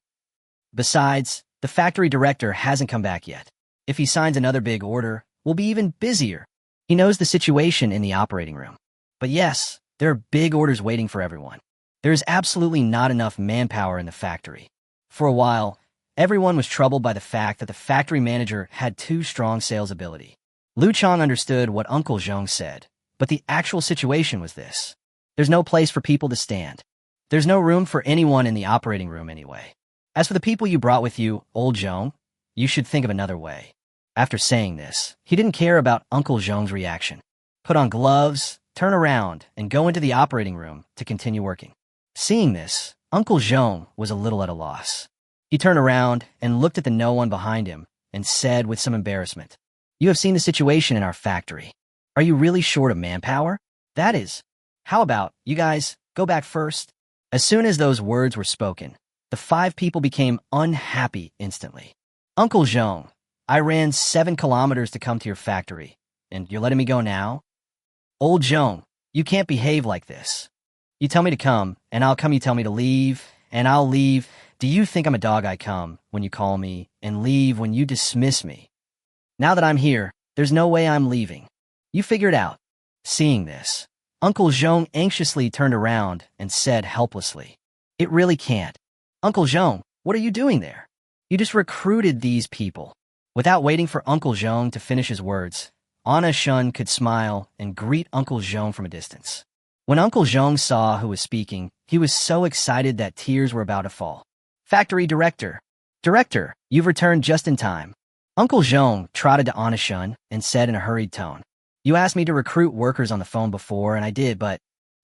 Besides, the factory director hasn't come back yet. If he signs another big order, we'll be even busier. He knows the situation in the operating room. But yes, there are big orders waiting for everyone. There is absolutely not enough manpower in the factory. For a while, everyone was troubled by the fact that the factory manager had too strong sales ability. Lu Chang understood what Uncle Zhong said, but the actual situation was this. There's no place for people to stand. There's no room for anyone in the operating room anyway. As for the people you brought with you, old Zhong, you should think of another way. After saying this, he didn't care about Uncle Zhong's reaction. Put on gloves, turn around, and go into the operating room to continue working. Seeing this, Uncle Zhong was a little at a loss. He turned around and looked at the no one behind him and said with some embarrassment, "You have seen the situation in our factory. Are you really short of manpower? That is, how about you guys go back first?" As soon as those words were spoken, the 5 people became unhappy instantly. "Uncle Zhong, I ran 7 kilometers to come to your factory, and you're letting me go now? Old Zhong, you can't behave like this. You tell me to come, and I'll come. You tell me to leave, and I'll leave. Do you think I'm a dog? I come when you call me, and leave when you dismiss me. Now that I'm here, there's no way I'm leaving. You figure it out." Seeing this, Uncle Zhong anxiously turned around and said helplessly, "It really can't. Uncle Zhong, what are you doing there? You just recruited these people." Without waiting for Uncle Zhong to finish his words, Anna Shun could smile and greet Uncle Zhong from a distance. When Uncle Zhong saw who was speaking, he was so excited that tears were about to fall. "Factory Director. Director, you've returned just in time." Uncle Zhong trotted to Anna Shun and said in a hurried tone, "You asked me to recruit workers on the phone before, and I did, but..."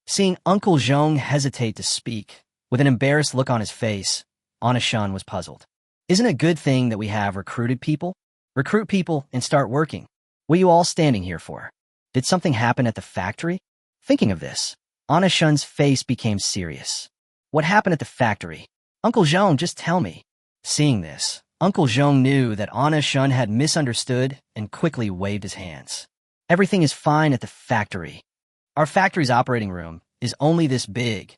Seeing Uncle Zhong hesitate to speak, with an embarrassed look on his face, Anna Shun was puzzled. "Isn't it a good thing that we have recruited people? Recruit people and start working. What are you all standing here for? Did something happen at the factory?" Thinking of this, Anna Shun's face became serious. "What happened at the factory? Uncle Zhong, just tell me." Seeing this, Uncle Zhong knew that Anna Shun had misunderstood and quickly waved his hands. "Everything is fine at the factory. Our factory's operating room is only this big.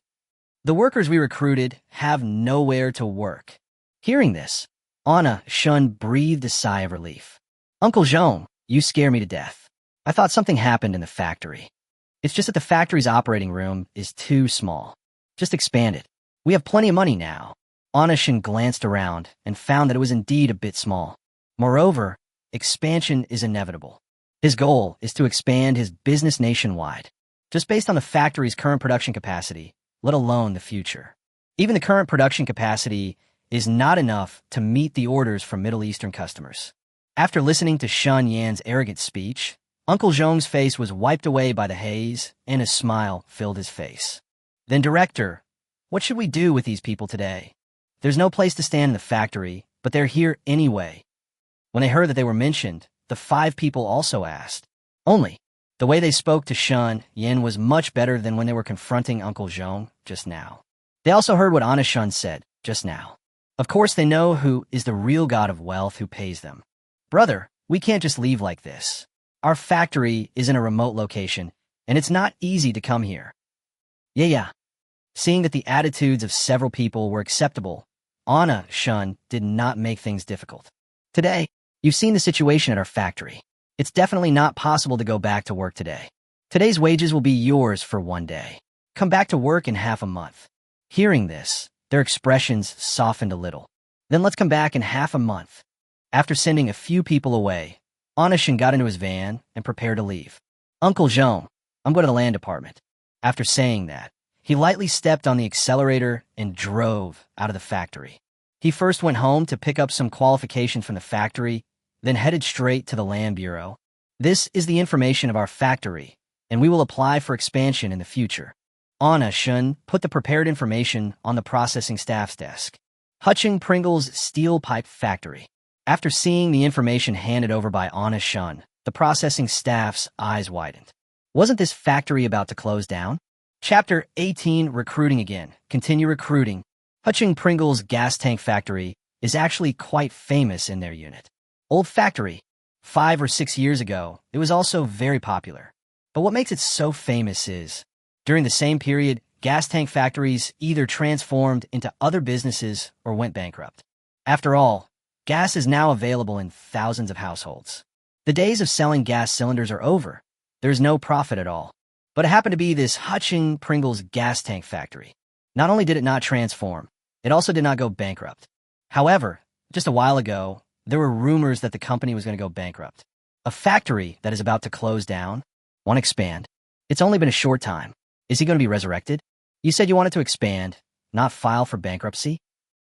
The workers we recruited have nowhere to work." Hearing this, Anna Shun breathed a sigh of relief. "Uncle Zhong, you scare me to death. I thought something happened in the factory. It's just that the factory's operating room is too small. Just expand it. We have plenty of money now." Anna Shun glanced around and found that it was indeed a bit small. Moreover, expansion is inevitable. His goal is to expand his business nationwide, just based on the factory's current production capacity, let alone the future. Even the current production capacity is not enough to meet the orders from Middle Eastern customers. After listening to Shun Yan's arrogant speech, Uncle Zhong's face was wiped away by the haze, and a smile filled his face. "Then, Director, what should we do with these people today? There's no place to stand in the factory, but they're here anyway." When they heard that they were mentioned, the 5 people also asked. Only, the way they spoke to Shun Yan was much better than when they were confronting Uncle Zhong just now. They also heard what Anna Shun said just now. Of course, they know who is the real god of wealth who pays them. "Brother, we can't just leave like this. Our factory is in a remote location, and it's not easy to come here." Yeah. Seeing that the attitudes of several people were acceptable, Anna Shun did not make things difficult. "Today, you've seen the situation at our factory. It's definitely not possible to go back to work today. Today's wages will be yours for 1 day. Come back to work in half a month." Hearing this, their expressions softened a little. "Then let's come back in half a month." After sending a few people away, Anna Shun got into his van and prepared to leave. "Uncle Zhong, I'm going to the land department." After saying that, he lightly stepped on the accelerator and drove out of the factory. He first went home to pick up some qualifications from the factory, then headed straight to the land bureau. "This is the information of our factory, and we will apply for expansion in the future." Anna Shun put the prepared information on the processing staff's desk. Hutching Pringle's Steel Pipe Factory. After seeing the information handed over by Anna Shun, the processing staff's eyes widened. Wasn't this factory about to close down? Chapter 18, Recruiting Again. Continue recruiting. Hutching Pringle's gas tank factory is actually quite famous in their unit. Old factory. 5 or 6 years ago, it was also very popular. But what makes it so famous is, during the same period, gas tank factories either transformed into other businesses or went bankrupt. After all, gas is now available in thousands of households. The days of selling gas cylinders are over. There's no profit at all. But it happened to be this Hutching Pringle's gas tank factory. Not only did it not transform, it also did not go bankrupt. However, just a while ago, there were rumors that the company was going to go bankrupt. A factory that is about to close down? Want to expand? It's only been a short time. Is he going to be resurrected? You said you wanted to expand, not file for bankruptcy?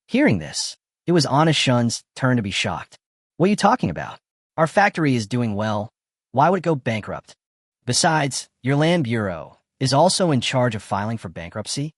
Hearing this, it was Anna Shun's turn to be shocked. What are you talking about? Our factory is doing well. Why would it go bankrupt? Besides, your land bureau is also in charge of filing for bankruptcy?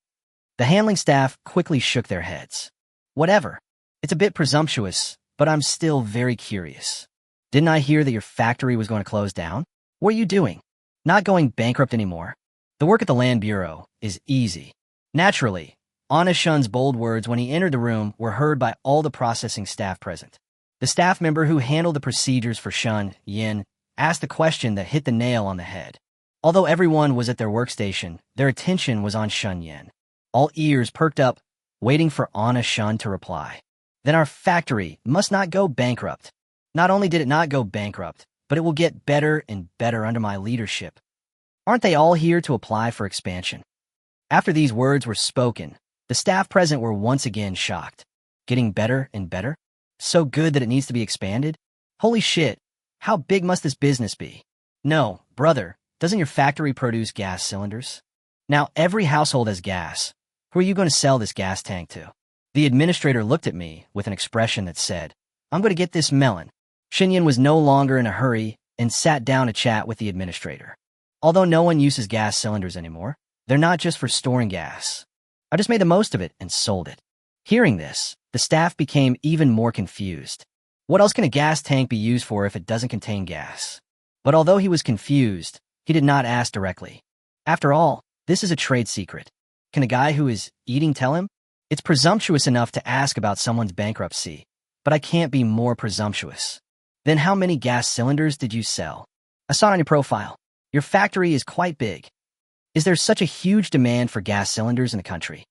The handling staff quickly shook their heads. Whatever. It's a bit presumptuous, but I'm still very curious. Didn't I hear that your factory was going to close down? What are you doing? Not going bankrupt anymore. The work at the Land Bureau is easy. Naturally, Anna Shun's bold words when he entered the room were heard by all the processing staff present. The staff member who handled the procedures for Shun Yin asked the question that hit the nail on the head. Although everyone was at their workstation, their attention was on Shun Yin. All ears perked up, waiting for Anna Shun to reply. Then our factory must not go bankrupt. Not only did it not go bankrupt, but it will get better and better under my leadership. Aren't they all here to apply for expansion? After these words were spoken, the staff present were once again shocked. Getting better and better? So good that it needs to be expanded? Holy shit, how big must this business be? No, brother, doesn't your factory produce gas cylinders? Now every household has gas. Who are you going to sell this gas tank to? The administrator looked at me with an expression that said, I'm going to get this melon. Shinyan was no longer in a hurry and sat down to chat with the administrator. Although no one uses gas cylinders anymore, they're not just for storing gas. I just made the most of it and sold it. Hearing this, the staff became even more confused. What else can a gas tank be used for if it doesn't contain gas? But although he was confused, he did not ask directly. After all, this is a trade secret. Can a guy who is eating tell him? It's presumptuous enough to ask about someone's bankruptcy, but I can't be more presumptuous. Then how many gas cylinders did you sell? I saw it on your profile. Your factory is quite big. Is there such a huge demand for gas cylinders in the country?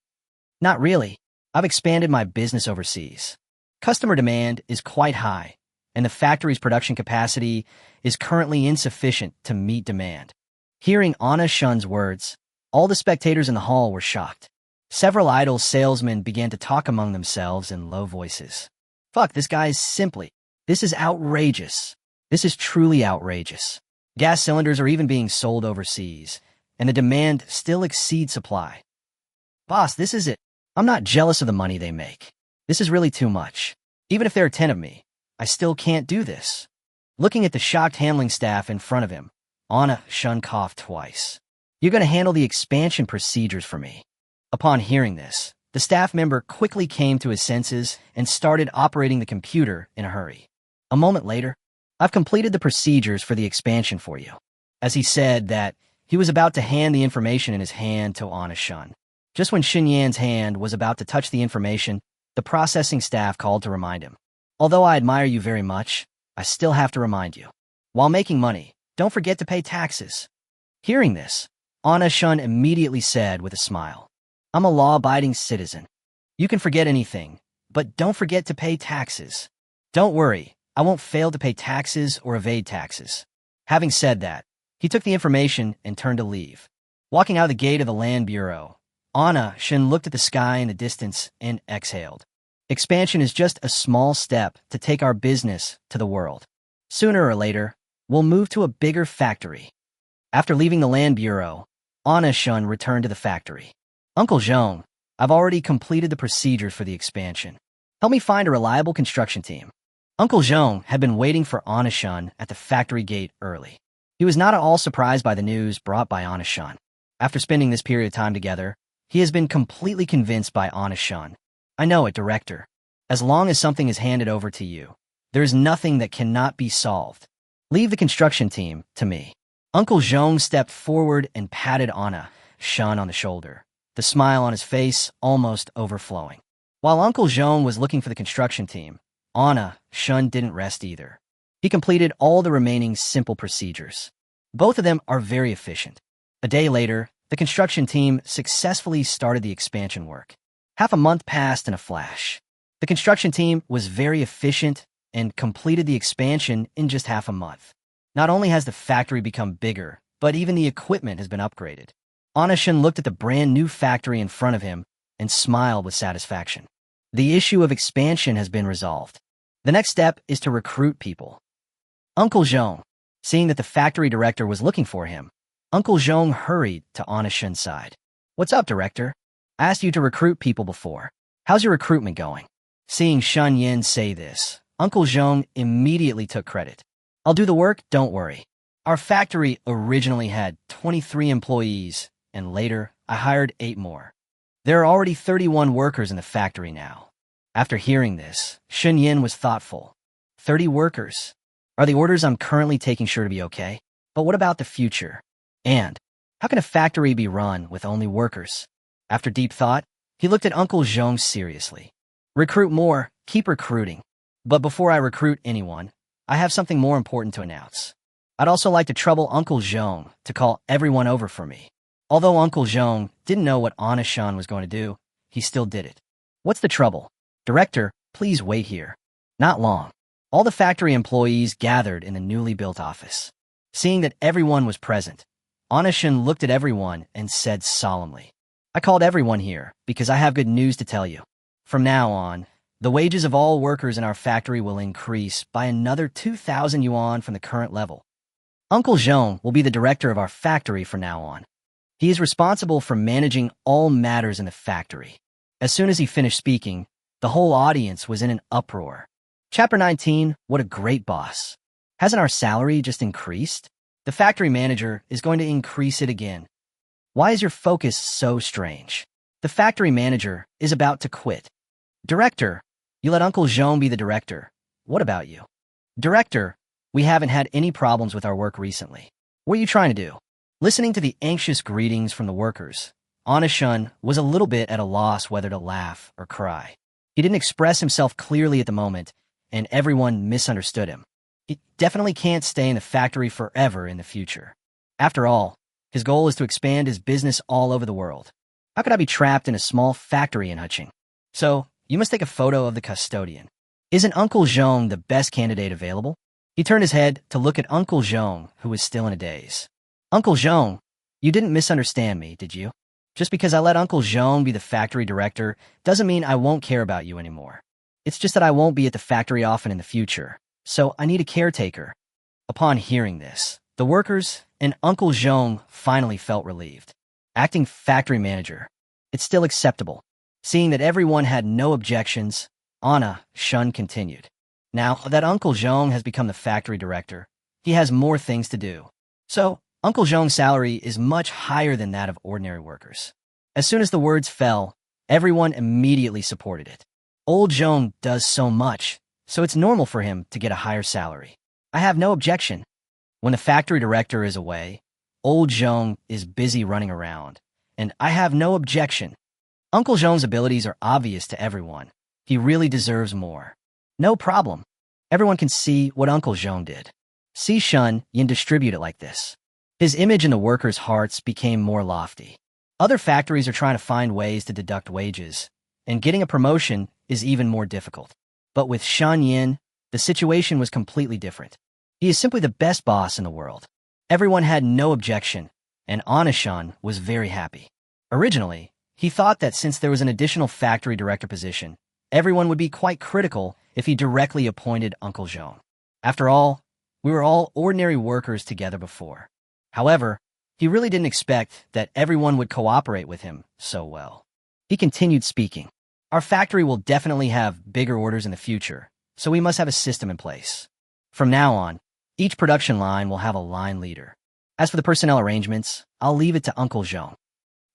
Not really. I've expanded my business overseas. Customer demand is quite high, and the factory's production capacity is currently insufficient to meet demand. Hearing Anna Shun's words, all the spectators in the hall were shocked. Several idle salesmen began to talk among themselves in low voices. Fuck, this guy is this is outrageous. This is truly outrageous. Gas cylinders are even being sold overseas, and the demand still exceeds supply. Boss, this is it. I'm not jealous of the money they make. This is really too much. Even if there are 10 of me, I still can't do this. Looking at the shocked handling staff in front of him, Anna Shun coughed twice. You're going to handle the expansion procedures for me. Upon hearing this, the staff member quickly came to his senses and started operating the computer in a hurry. A moment later, I've completed the procedures for the expansion for you. As he said that, he was about to hand the information in his hand to Anna Shun. Just when Xin Yan's hand was about to touch the information, the processing staff called to remind him. Although I admire you very much, I still have to remind you. While making money, don't forget to pay taxes. Hearing this, Anna Shun immediately said with a smile, I'm a law-abiding citizen. You can forget anything, but don't forget to pay taxes. Don't worry, I won't fail to pay taxes or evade taxes. Having said that, he took the information and turned to leave. Walking out the gate of the Land Bureau, Anna Shun looked at the sky in the distance and exhaled. Expansion is just a small step to take our business to the world. Sooner or later, we'll move to a bigger factory. After leaving the Land Bureau, Anna Shun returned to the factory. Uncle Zhong, I've already completed the procedures for the expansion. Help me find a reliable construction team. Uncle Zhong had been waiting for Anna Shun at the factory gate early. He was not at all surprised by the news brought by Anna Shun. After spending this period of time together, he has been completely convinced by Anna Shun. I know it, Director. As long as something is handed over to you, there is nothing that cannot be solved. Leave the construction team to me. Uncle Zhong stepped forward and patted Anna Shun on the shoulder, the smile on his face almost overflowing. While Uncle Zhong was looking for the construction team, Anna Shun didn't rest either. He completed all the remaining simple procedures. Both of them are very efficient. A day later, the construction team successfully started the expansion work. Half a month passed in a flash. The construction team was very efficient and completed the expansion in just half a month. Not only has the factory become bigger, but even the equipment has been upgraded. Anna Shun looked at the brand new factory in front of him and smiled with satisfaction. The issue of expansion has been resolved. The next step is to recruit people. Uncle Zhong. Seeing that the factory director was looking for him, Uncle Zhong hurried to Anna Shun's side. What's up, director? I asked you to recruit people before. How's your recruitment going? Seeing Shun Yin say this, Uncle Zhong immediately took credit. I'll do the work, don't worry. Our factory originally had 23 employees, and later I hired 8 more. There are already 31 workers in the factory now. After hearing this, Shun Yin was thoughtful. 30 workers. Are the orders I'm currently taking sure to be okay? But what about the future? And how can a factory be run with only workers? After deep thought, he looked at Uncle Zhong seriously. Recruit more, keep recruiting. But before I recruit anyone, I have something more important to announce. I'd also like to trouble Uncle Zhong to call everyone over for me. Although Uncle Zhong didn't know what Anna Shun was going to do, he still did it. What's the trouble? Director, please wait here. Not long. All the factory employees gathered in the newly built office. Seeing that everyone was present, Anna Shun looked at everyone and said solemnly, I called everyone here because I have good news to tell you. From now on, the wages of all workers in our factory will increase by another 2,000 yuan from the current level. Uncle Zhong will be the director of our factory from now on. He is responsible for managing all matters in the factory. As soon as he finished speaking, the whole audience was in an uproar. Chapter 19, what a great boss. Hasn't our salary just increased? The factory manager is going to increase it again. Why is your focus so strange? The factory manager is about to quit. Director, you let Uncle Zhong be the director. What about you? Director, we haven't had any problems with our work recently. What are you trying to do? Listening to the anxious greetings from the workers, Anna Shun was a little bit at a loss whether to laugh or cry. He didn't express himself clearly at the moment, and everyone misunderstood him. He definitely can't stay in the factory forever in the future. After all, his goal is to expand his business all over the world. How could I be trapped in a small factory in Huching? So, you must take a photo of the custodian. Isn't Uncle Zhong the best candidate available? He turned his head to look at Uncle Zhong, who was still in a daze. Uncle Zhong, you didn't misunderstand me, did you? Just because I let Uncle Zhong be the factory director doesn't mean I won't care about you anymore. It's just that I won't be at the factory often in the future, so I need a caretaker. Upon hearing this, the workers and Uncle Zhong finally felt relieved. Acting factory manager. It's still acceptable. Seeing that everyone had no objections, Anna Shun continued. Now that Uncle Zhong has become the factory director, he has more things to do. So, Uncle Zhong's salary is much higher than that of ordinary workers. As soon as the words fell, everyone immediately supported it. Old Zhong does so much, so it's normal for him to get a higher salary. I have no objection. When the factory director is away, Old Zhong is busy running around, and I have no objection. Uncle Zhong's abilities are obvious to everyone. He really deserves more. No problem. Everyone can see what Uncle Zhong did. See Shun Yin distribute it like this. His image in the workers' hearts became more lofty. Other factories are trying to find ways to deduct wages, and getting a promotion is even more difficult. But with Shun Yin, the situation was completely different. He is simply the best boss in the world. Everyone had no objection, and Anna Shun was very happy. Originally, he thought that since there was an additional factory director position, everyone would be quite critical if he directly appointed Uncle Zhong. After all, we were all ordinary workers together before. However, he really didn't expect that everyone would cooperate with him so well. He continued speaking. Our factory will definitely have bigger orders in the future, so we must have a system in place. From now on, each production line will have a line leader. As for the personnel arrangements, I'll leave it to Uncle Zhong.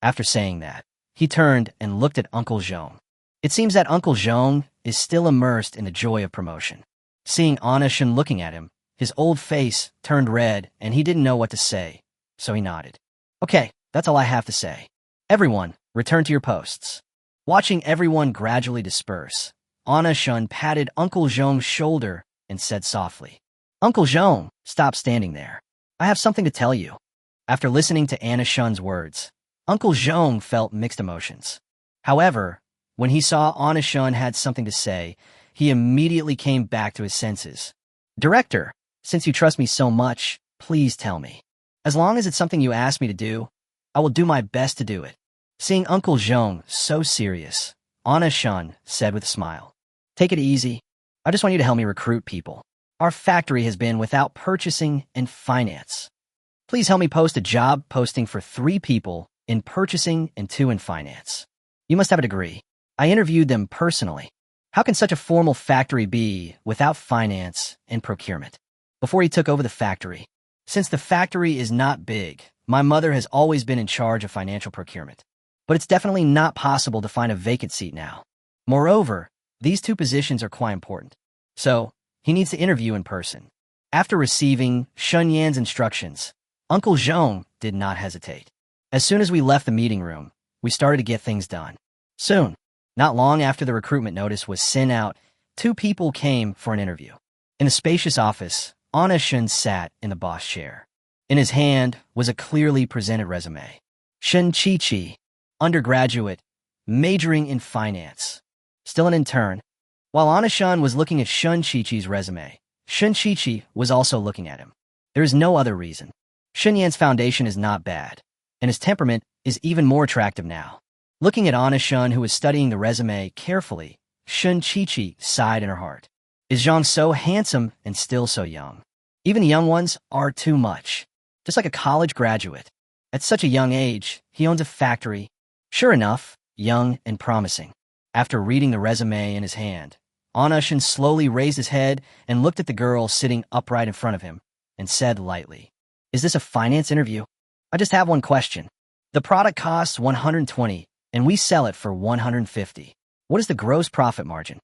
After saying that, he turned and looked at Uncle Zhong. It seems that Uncle Zhong is still immersed in the joy of promotion. Seeing Anna Shun looking at him, his old face turned red and he didn't know what to say, so he nodded. Okay, that's all I have to say. Everyone, return to your posts. Watching everyone gradually disperse, Anna Shun patted Uncle Zhong's shoulder and said softly, Uncle Zhong, stop standing there. I have something to tell you. After listening to Anna Shun's words, Uncle Zhong felt mixed emotions. However, when he saw Anna Shun had something to say, he immediately came back to his senses. Director, since you trust me so much, please tell me. As long as it's something you asked me to do, I will do my best to do it. Seeing Uncle Zhong so serious, Anna Shun said with a smile, Take it easy. I just want you to help me recruit people. Our factory has been without purchasing and finance. Please help me post a job posting for 3 people in purchasing and 2 in finance. You must have a degree. I interviewed them personally. How can such a formal factory be without finance and procurement? Before he took over the factory, since the factory is not big, my mother has always been in charge of financial procurement. But it's definitely not possible to find a vacant seat now. Moreover, these 2 positions are quite important. So, he needs to interview in person. After receiving Shun Yan's instructions, Uncle Zhong did not hesitate. As soon as we left the meeting room, we started to get things done. Soon, not long after the recruitment notice was sent out, 2 people came for an interview. In the spacious office, Anna Shun sat in the boss chair. In his hand was a clearly presented resume. Shun Chi-Chi, undergraduate, majoring in finance. Still an intern. While Anna Shun was looking at Shun Chi-Chi's resume, Shun Chi-Chi was also looking at him. There is no other reason. Shun Yan's foundation is not bad, and his temperament is even more attractive now. Looking at Anna Shun, who was studying the resume carefully, Shun Chi-Chi sighed in her heart. Is Zhang so handsome and still so young? Even the young ones are too much. Just like a college graduate. At such a young age, he owns a factory. Sure enough, young and promising. After reading the resume in his hand, Anna Shun slowly raised his head and looked at the girl sitting upright in front of him and said lightly, "Is this a finance interview? I just have one question. The product costs 120 and we sell it for 150. What is the gross profit margin?"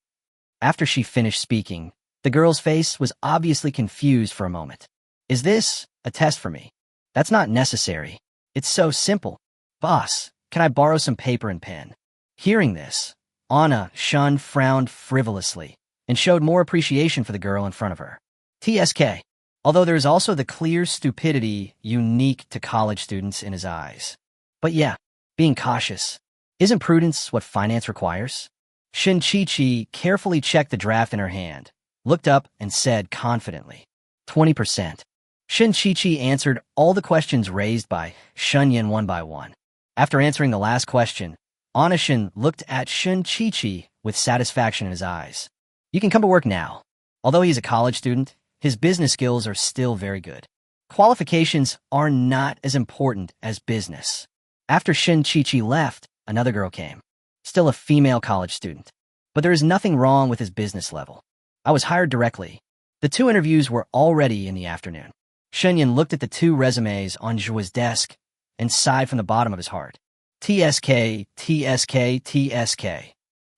After she finished speaking, the girl's face was obviously confused for a moment. "Is this a test for me? That's not necessary. It's so simple. Boss, can I borrow some paper and pen?" Hearing this, Anna Shun frowned frivolously and showed more appreciation for the girl in front of her. TSK, although there is also the clear stupidity unique to college students in his eyes. But yeah, being cautious. Isn't prudence what finance requires? Shun Chi-Chi carefully checked the draft in her hand, looked up and said confidently, 20%. Shun Chi-Chi answered all the questions raised by Shun Yan one by one. After answering the last question, Anna Shun looked at Shun Chi-Chi with satisfaction in his eyes. You can come to work now. Although he's a college student, his business skills are still very good. Qualifications are not as important as business. After Shun Chi-Chi left, another girl came. Still a female college student. But there is nothing wrong with his business level. I was hired directly. The 2 interviews were already in the afternoon. Shun Yan looked at the 2 resumes on Zhua's desk and sighed from the bottom of his heart. TSK, TSK, TSK.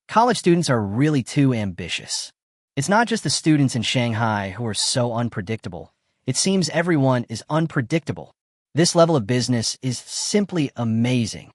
College students are really too ambitious. It's not just the students in Shanghai who are so unpredictable. It seems everyone is unpredictable. This level of business is simply amazing.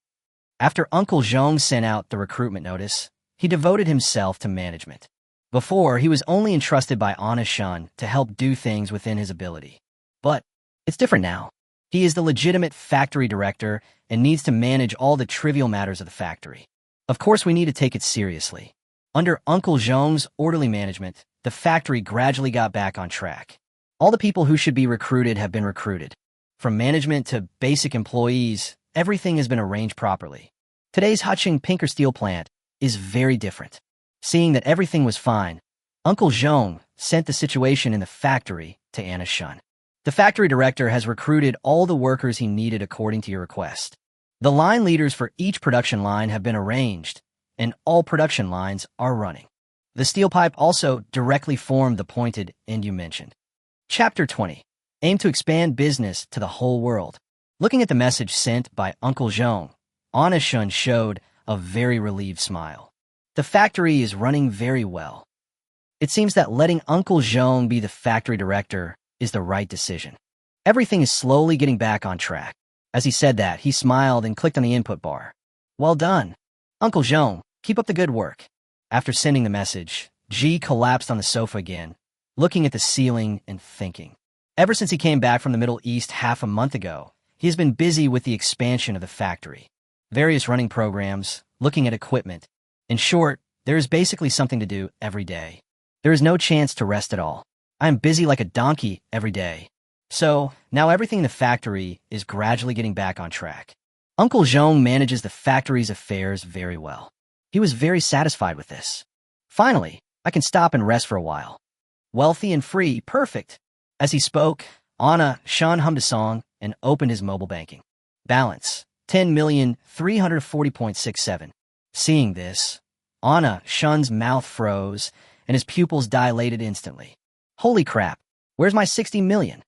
After Uncle Zhong sent out the recruitment notice, he devoted himself to management. Before, he was only entrusted by Anna Shun to help do things within his ability. But it's different now. He is the legitimate factory director and needs to manage all the trivial matters of the factory. Of course, we need to take it seriously. Under Uncle Zhong's orderly management, the factory gradually got back on track. All the people who should be recruited have been recruited. From management to basic employees, everything has been arranged properly. Today's Hutching Pinker Steel plant is very different. Seeing that everything was fine, Uncle Zhong sent the situation in the factory to Anna Shun. The factory director has recruited all the workers he needed according to your request. The line leaders for each production line have been arranged, and all production lines are running. The steel pipe also directly formed the pointed end you mentioned. Chapter 20. Aim to expand business to the whole world. Looking at the message sent by Uncle Zhong, Anna Shun showed a very relieved smile. The factory is running very well. It seems that letting Uncle Zhong be the factory director is the right decision. Everything is slowly getting back on track. As he said that, he smiled and clicked on the input bar. Well done. Uncle Zhong, keep up the good work. After sending the message, Ji collapsed on the sofa again, looking at the ceiling and thinking. Ever since he came back from the Middle East half a month ago, he has been busy with the expansion of the factory. Various running programs, looking at equipment. In short, there is basically something to do every day. There is no chance to rest at all. I am busy like a donkey every day. So, now everything in the factory is gradually getting back on track. Uncle Zhong manages the factory's affairs very well. He was very satisfied with this. Finally, I can stop and rest for a while. Wealthy and free, perfect. As he spoke, Anna Shun hummed a song and opened his mobile banking. Balance, 10,340.67. Seeing this, Anna Shun's mouth froze and his pupils dilated instantly. Holy crap, where's my 60 million?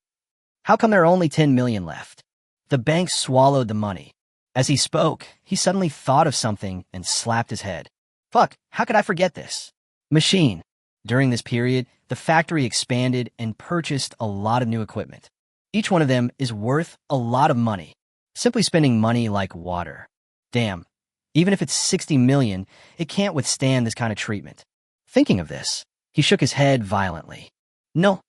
How come there are only 10 million left? The bank swallowed the money. As he spoke, he suddenly thought of something and slapped his head. Fuck, how could I forget this? Machine. During this period, the factory expanded and purchased a lot of new equipment. Each one of them is worth a lot of money. Simply spending money like water. Damn, even if it's 60 million, it can't withstand this kind of treatment. Thinking of this, he shook his head violently. No,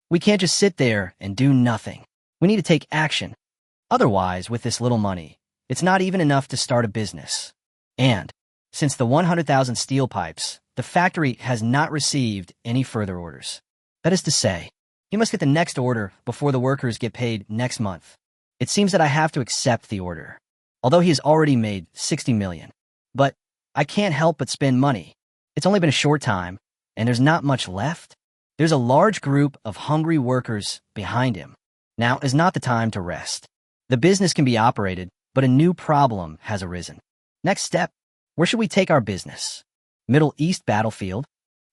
we can't just sit there and do nothing. We need to take action. Otherwise, with this little money, it's not even enough to start a business. And, since the 100,000 steel pipes, the factory has not received any further orders. That is to say, he must get the next order before the workers get paid next month. It seems that I have to accept the order, although he has already made 60 million. But I can't help but spend money. It's only been a short time, and there's not much left. There's a large group of hungry workers behind him. Now is not the time to rest. The business can be operated, but a new problem has arisen. Next step, where should we take our business? Middle East battlefield?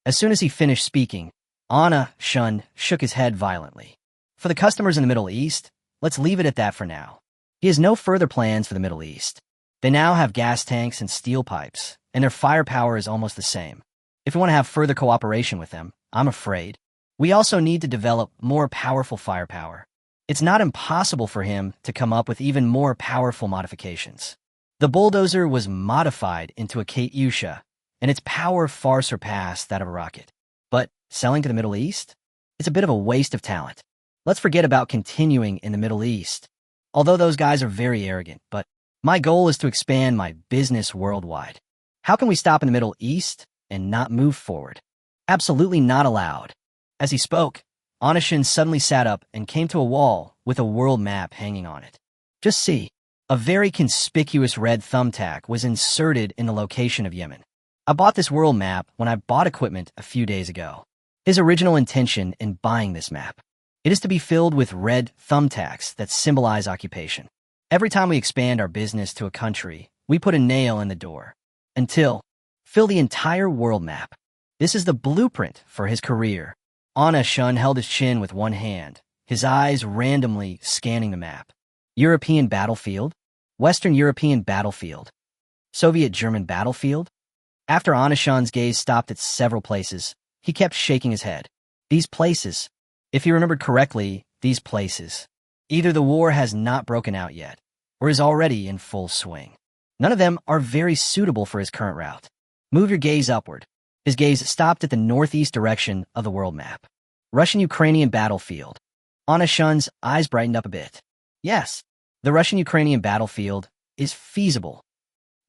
As soon as he finished speaking, Anna Shun shook his head violently. For the customers in the Middle East, let's leave it at that for now. He has no further plans for the Middle East. They now have gas tanks and steel pipes, and their firepower is almost the same. If we want to have further cooperation with them, I'm afraid we also need to develop more powerful firepower. It's not impossible for him to come up with even more powerful modifications. The bulldozer was modified into a Katyusha, and its power far surpassed that of a rocket. But selling to the Middle East? It's a bit of a waste of talent. Let's forget about continuing in the Middle East. Although those guys are very arrogant, but my goal is to expand my business worldwide. How can we stop in the Middle East and not move forward? Absolutely not allowed. As he spoke, Anishin suddenly sat up and came to a wall with a world map hanging on it. Just see, a very conspicuous red thumbtack was inserted in the location of Yemen. I bought this world map when I bought equipment a few days ago. His original intention in buying this map. It is to be filled with red thumbtacks that symbolize occupation. Every time we expand our business to a country, we put a nail in the door. Until, fill the entire world map. This is the blueprint for his career. Anna Shun held his chin with one hand, his eyes randomly scanning the map. European battlefield? Western European battlefield? Soviet-German battlefield? After Anna Shun's gaze stopped at several places, he kept shaking his head. These places, if he remembered correctly, these places. Either the war has not broken out yet, or is already in full swing. None of them are very suitable for his current route. Move your gaze upward. His gaze stopped at the northeast direction of the world map. Russian-Ukrainian battlefield. Anna Shun's eyes brightened up a bit. Yes, the Russian-Ukrainian battlefield is feasible.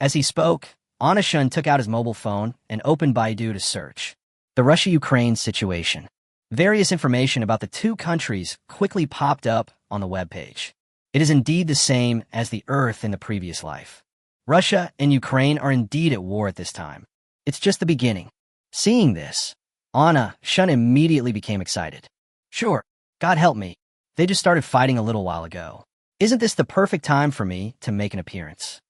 As he spoke, Anna Shun took out his mobile phone and opened Baidu to search. The Russia-Ukraine situation. Various information about the two countries quickly popped up on the webpage. It is indeed the same as the Earth in the previous life. Russia and Ukraine are indeed at war at this time. It's just the beginning. Seeing this, Anna Shun immediately became excited. Sure, God help me. They just started fighting a little while ago. Isn't this the perfect time for me to make an appearance?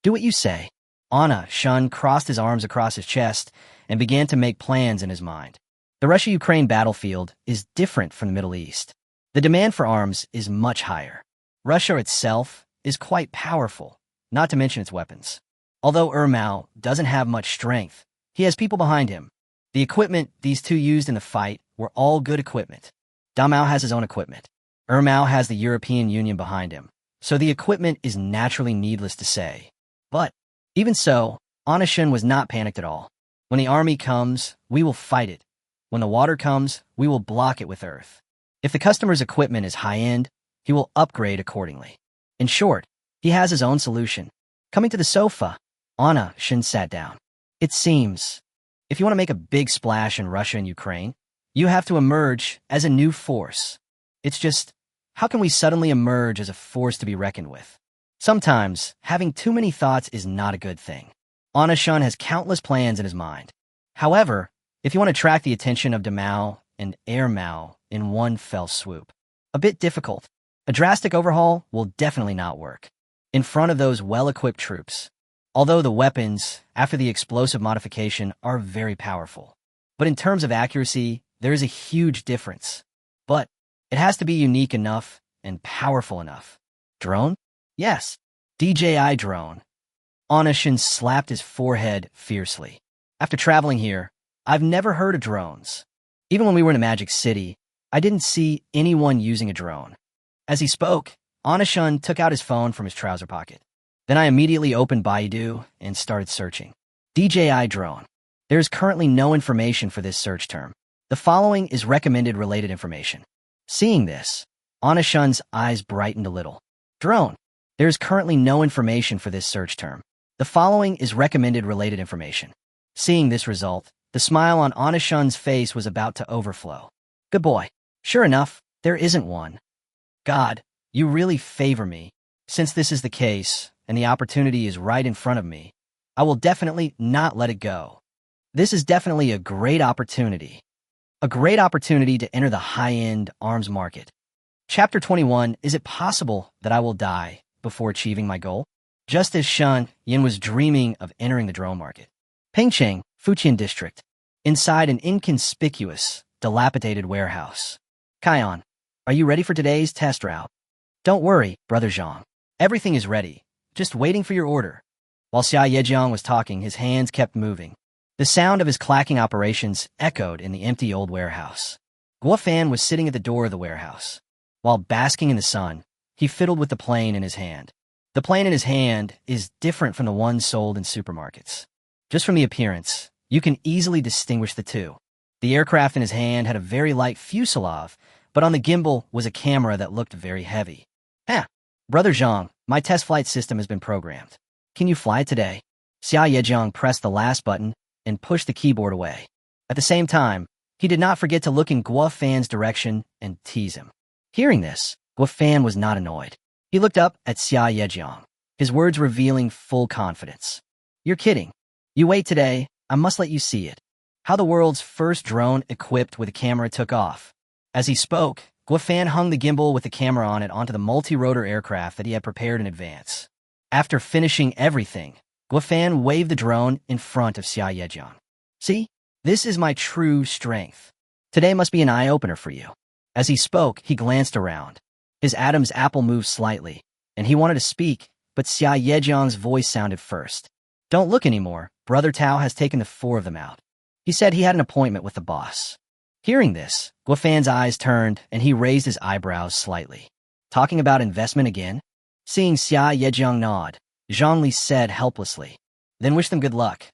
Do what you say. Anna Shun crossed his arms across his chest and began to make plans in his mind. The Russia-Ukraine battlefield is different from the Middle East. The demand for arms is much higher. Russia itself is quite powerful, not to mention its weapons. Although Ermao doesn't have much strength, he has people behind him. The equipment these two used in the fight were all good equipment. Damao has his own equipment. Ermao has the European Union behind him, so the equipment is naturally needless to say. But, even so, Anna Shun was not panicked at all. When the army comes, we will fight it. When the water comes, we will block it with earth. If the customer's equipment is high-end, he will upgrade accordingly. In short, he has his own solution. Coming to the sofa, Anna Shun sat down. It seems, if you want to make a big splash in Russia and Ukraine, you have to emerge as a new force. It's just, how can we suddenly emerge as a force to be reckoned with? Sometimes, having too many thoughts is not a good thing. Anna Shun has countless plans in his mind. However, if you want to attract the attention of Demao and Air Mao in one fell swoop. A bit difficult. A drastic overhaul will definitely not work in front of those well-equipped troops, although the weapons, after the explosive modification, are very powerful. But in terms of accuracy, there is a huge difference. But it has to be unique enough and powerful enough. Drone? Yes. DJI drone. Onishin slapped his forehead fiercely. After traveling here, I've never heard of drones. Even when we were in a Magic City, I didn't see anyone using a drone. As he spoke, Onishin took out his phone from his trouser pocket. Then I immediately opened Baidu and started searching. DJI drone. There is currently no information for this search term. The following is recommended related information. Seeing this, Onishin's eyes brightened a little. Drone. There is currently no information for this search term. The following is recommended related information. Seeing this result, the smile on Onishin's face was about to overflow. Good boy. Sure enough, there isn't one. God, you really favor me. Since this is the case, and the opportunity is right in front of me, I will definitely not let it go. This is definitely a great opportunity. A great opportunity to enter the high-end arms market. Chapter 21, is it possible that I will die before achieving my goal? Just as Shen Yin was dreaming of entering the drone market. Pengcheng, Fujian District. Inside an inconspicuous, dilapidated warehouse. Kion, are you ready for today's test route? Don't worry, Brother Zhang. Everything is ready. Just waiting for your order. While Xia Yejiang was talking, his hands kept moving. The sound of his clacking operations echoed in the empty old warehouse. Guo Fan was sitting at the door of the warehouse. While basking in the sun, he fiddled with the plane in his hand. The plane in his hand is different from the one sold in supermarkets. Just from the appearance, you can easily distinguish the two. The aircraft in his hand had a very light fuselage, but on the gimbal was a camera that looked very heavy. Brother Zhang, my test flight system has been programmed. Can you fly today? Xia Yejiang pressed the last button and pushed the keyboard away. At the same time, he did not forget to look in Guo Fan's direction and tease him. Hearing this, Guo Fan was not annoyed. He looked up at Xia Yejiang, his words revealing full confidence. You're kidding. You wait today, I must let you see it. How the world's first drone equipped with a camera took off. As he spoke, Guo Fan hung the gimbal with the camera on it onto the multi-rotor aircraft that he had prepared in advance. After finishing everything, Guo Fan waved the drone in front of Xia Yejiang. See? This is my true strength. Today must be an eye-opener for you. As he spoke, he glanced around. His Adam's apple moved slightly, and he wanted to speak, but Xia Yejiang's voice sounded first. Don't look anymore. Brother Tao has taken the 4 of them out. He said he had an appointment with the boss. Hearing this, Guo Fan's eyes turned, and he raised his eyebrows slightly. Talking about investment again? Seeing Xia Yejiang nod, Zhongli said helplessly, then wish them good luck.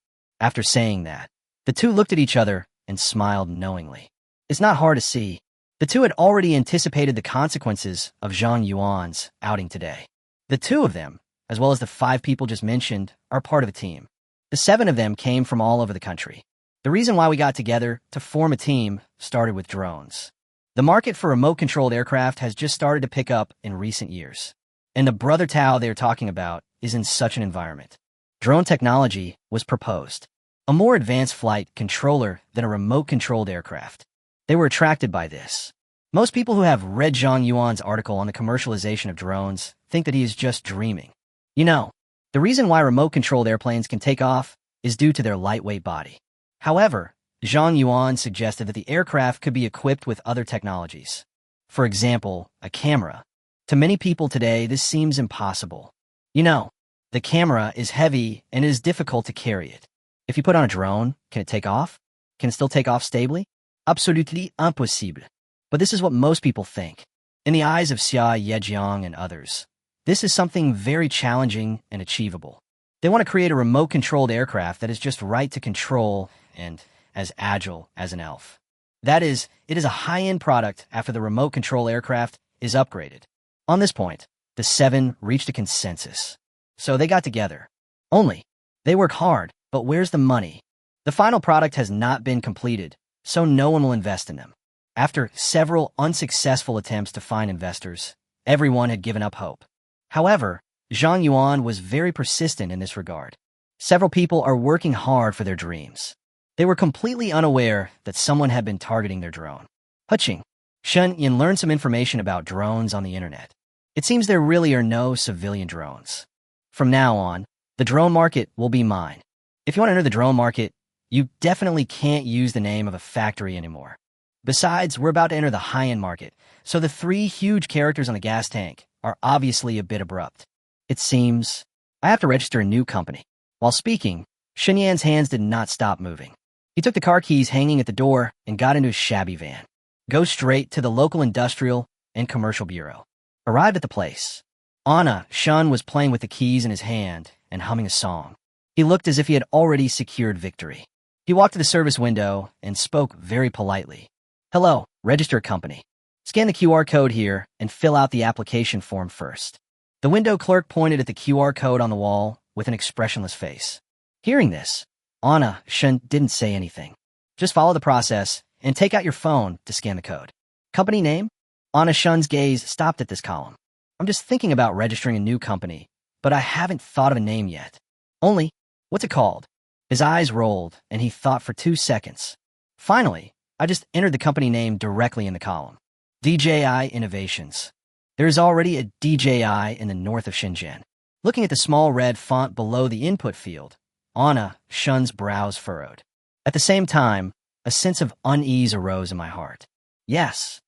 After saying that, the two looked at each other and smiled knowingly. It's not hard to see. The two had already anticipated the consequences of Zhang Yuan's outing today. The 2 of them, as well as the 5 people just mentioned, are part of a team. The 7 of them came from all over the country. The reason why we got together to form a team started with drones. The market for remote-controlled aircraft has just started to pick up in recent years. And the Brother Tao they're talking about is in such an environment. Drone technology was proposed. A more advanced flight controller than a remote-controlled aircraft. They were attracted by this. Most people who have read Zhang Yuan's article on the commercialization of drones think that he is just dreaming. You know, the reason why remote-controlled airplanes can take off is due to their lightweight body. However, Zhang Yuan suggested that the aircraft could be equipped with other technologies. For example, a camera. To many people today, this seems impossible. You know, the camera is heavy and it is difficult to carry it. If you put on a drone, can it take off? Can it still take off stably? Absolutely impossible. But this is what most people think. In the eyes of Xia Yejiang and others, this is something very challenging and achievable. They want to create a remote-controlled aircraft that is just right to control and as agile as an elf. That is, it is a high-end product after the remote control aircraft is upgraded. On this point, the 7 reached a consensus. So they got together. Only, they work hard, but where's the money? The final product has not been completed, so no one will invest in them. After several unsuccessful attempts to find investors, everyone had given up hope. However, Zhang Yuan was very persistent in this regard. Several people are working hard for their dreams. They were completely unaware that someone had been targeting their drone. Hutching, Shun Yin learned some information about drones on the internet. It seems there really are no civilian drones. From now on, the drone market will be mine. If you want to enter the drone market, you definitely can't use the name of a factory anymore. Besides, we're about to enter the high-end market, so the 3 huge characters on the gas tank are obviously a bit abrupt. It seems I have to register a new company. While speaking, Shun Yan's hands did not stop moving. He took the car keys hanging at the door and got into his shabby van. Go straight to the local industrial and commercial bureau. Arrived at the place. Anna, Shun was playing with the keys in his hand and humming a song. He looked as if he had already secured victory. He walked to the service window and spoke very politely. Hello, register a company. Scan the QR code here and fill out the application form first. The window clerk pointed at the QR code on the wall with an expressionless face. Hearing this, Anna, Shun didn't say anything. Just follow the process and take out your phone to scan the code. Company name? Anna Shun's gaze stopped at this column. I'm just thinking about registering a new company, but I haven't thought of a name yet. Only, what's it called? His eyes rolled, and he thought for 2 seconds. Finally, I just entered the company name directly in the column. DJI Innovations. There is already a DJI in the north of Shenzhen. Looking at the small red font below the input field, Anna Shun's brows furrowed. At the same time, a sense of unease arose in my heart. Yes.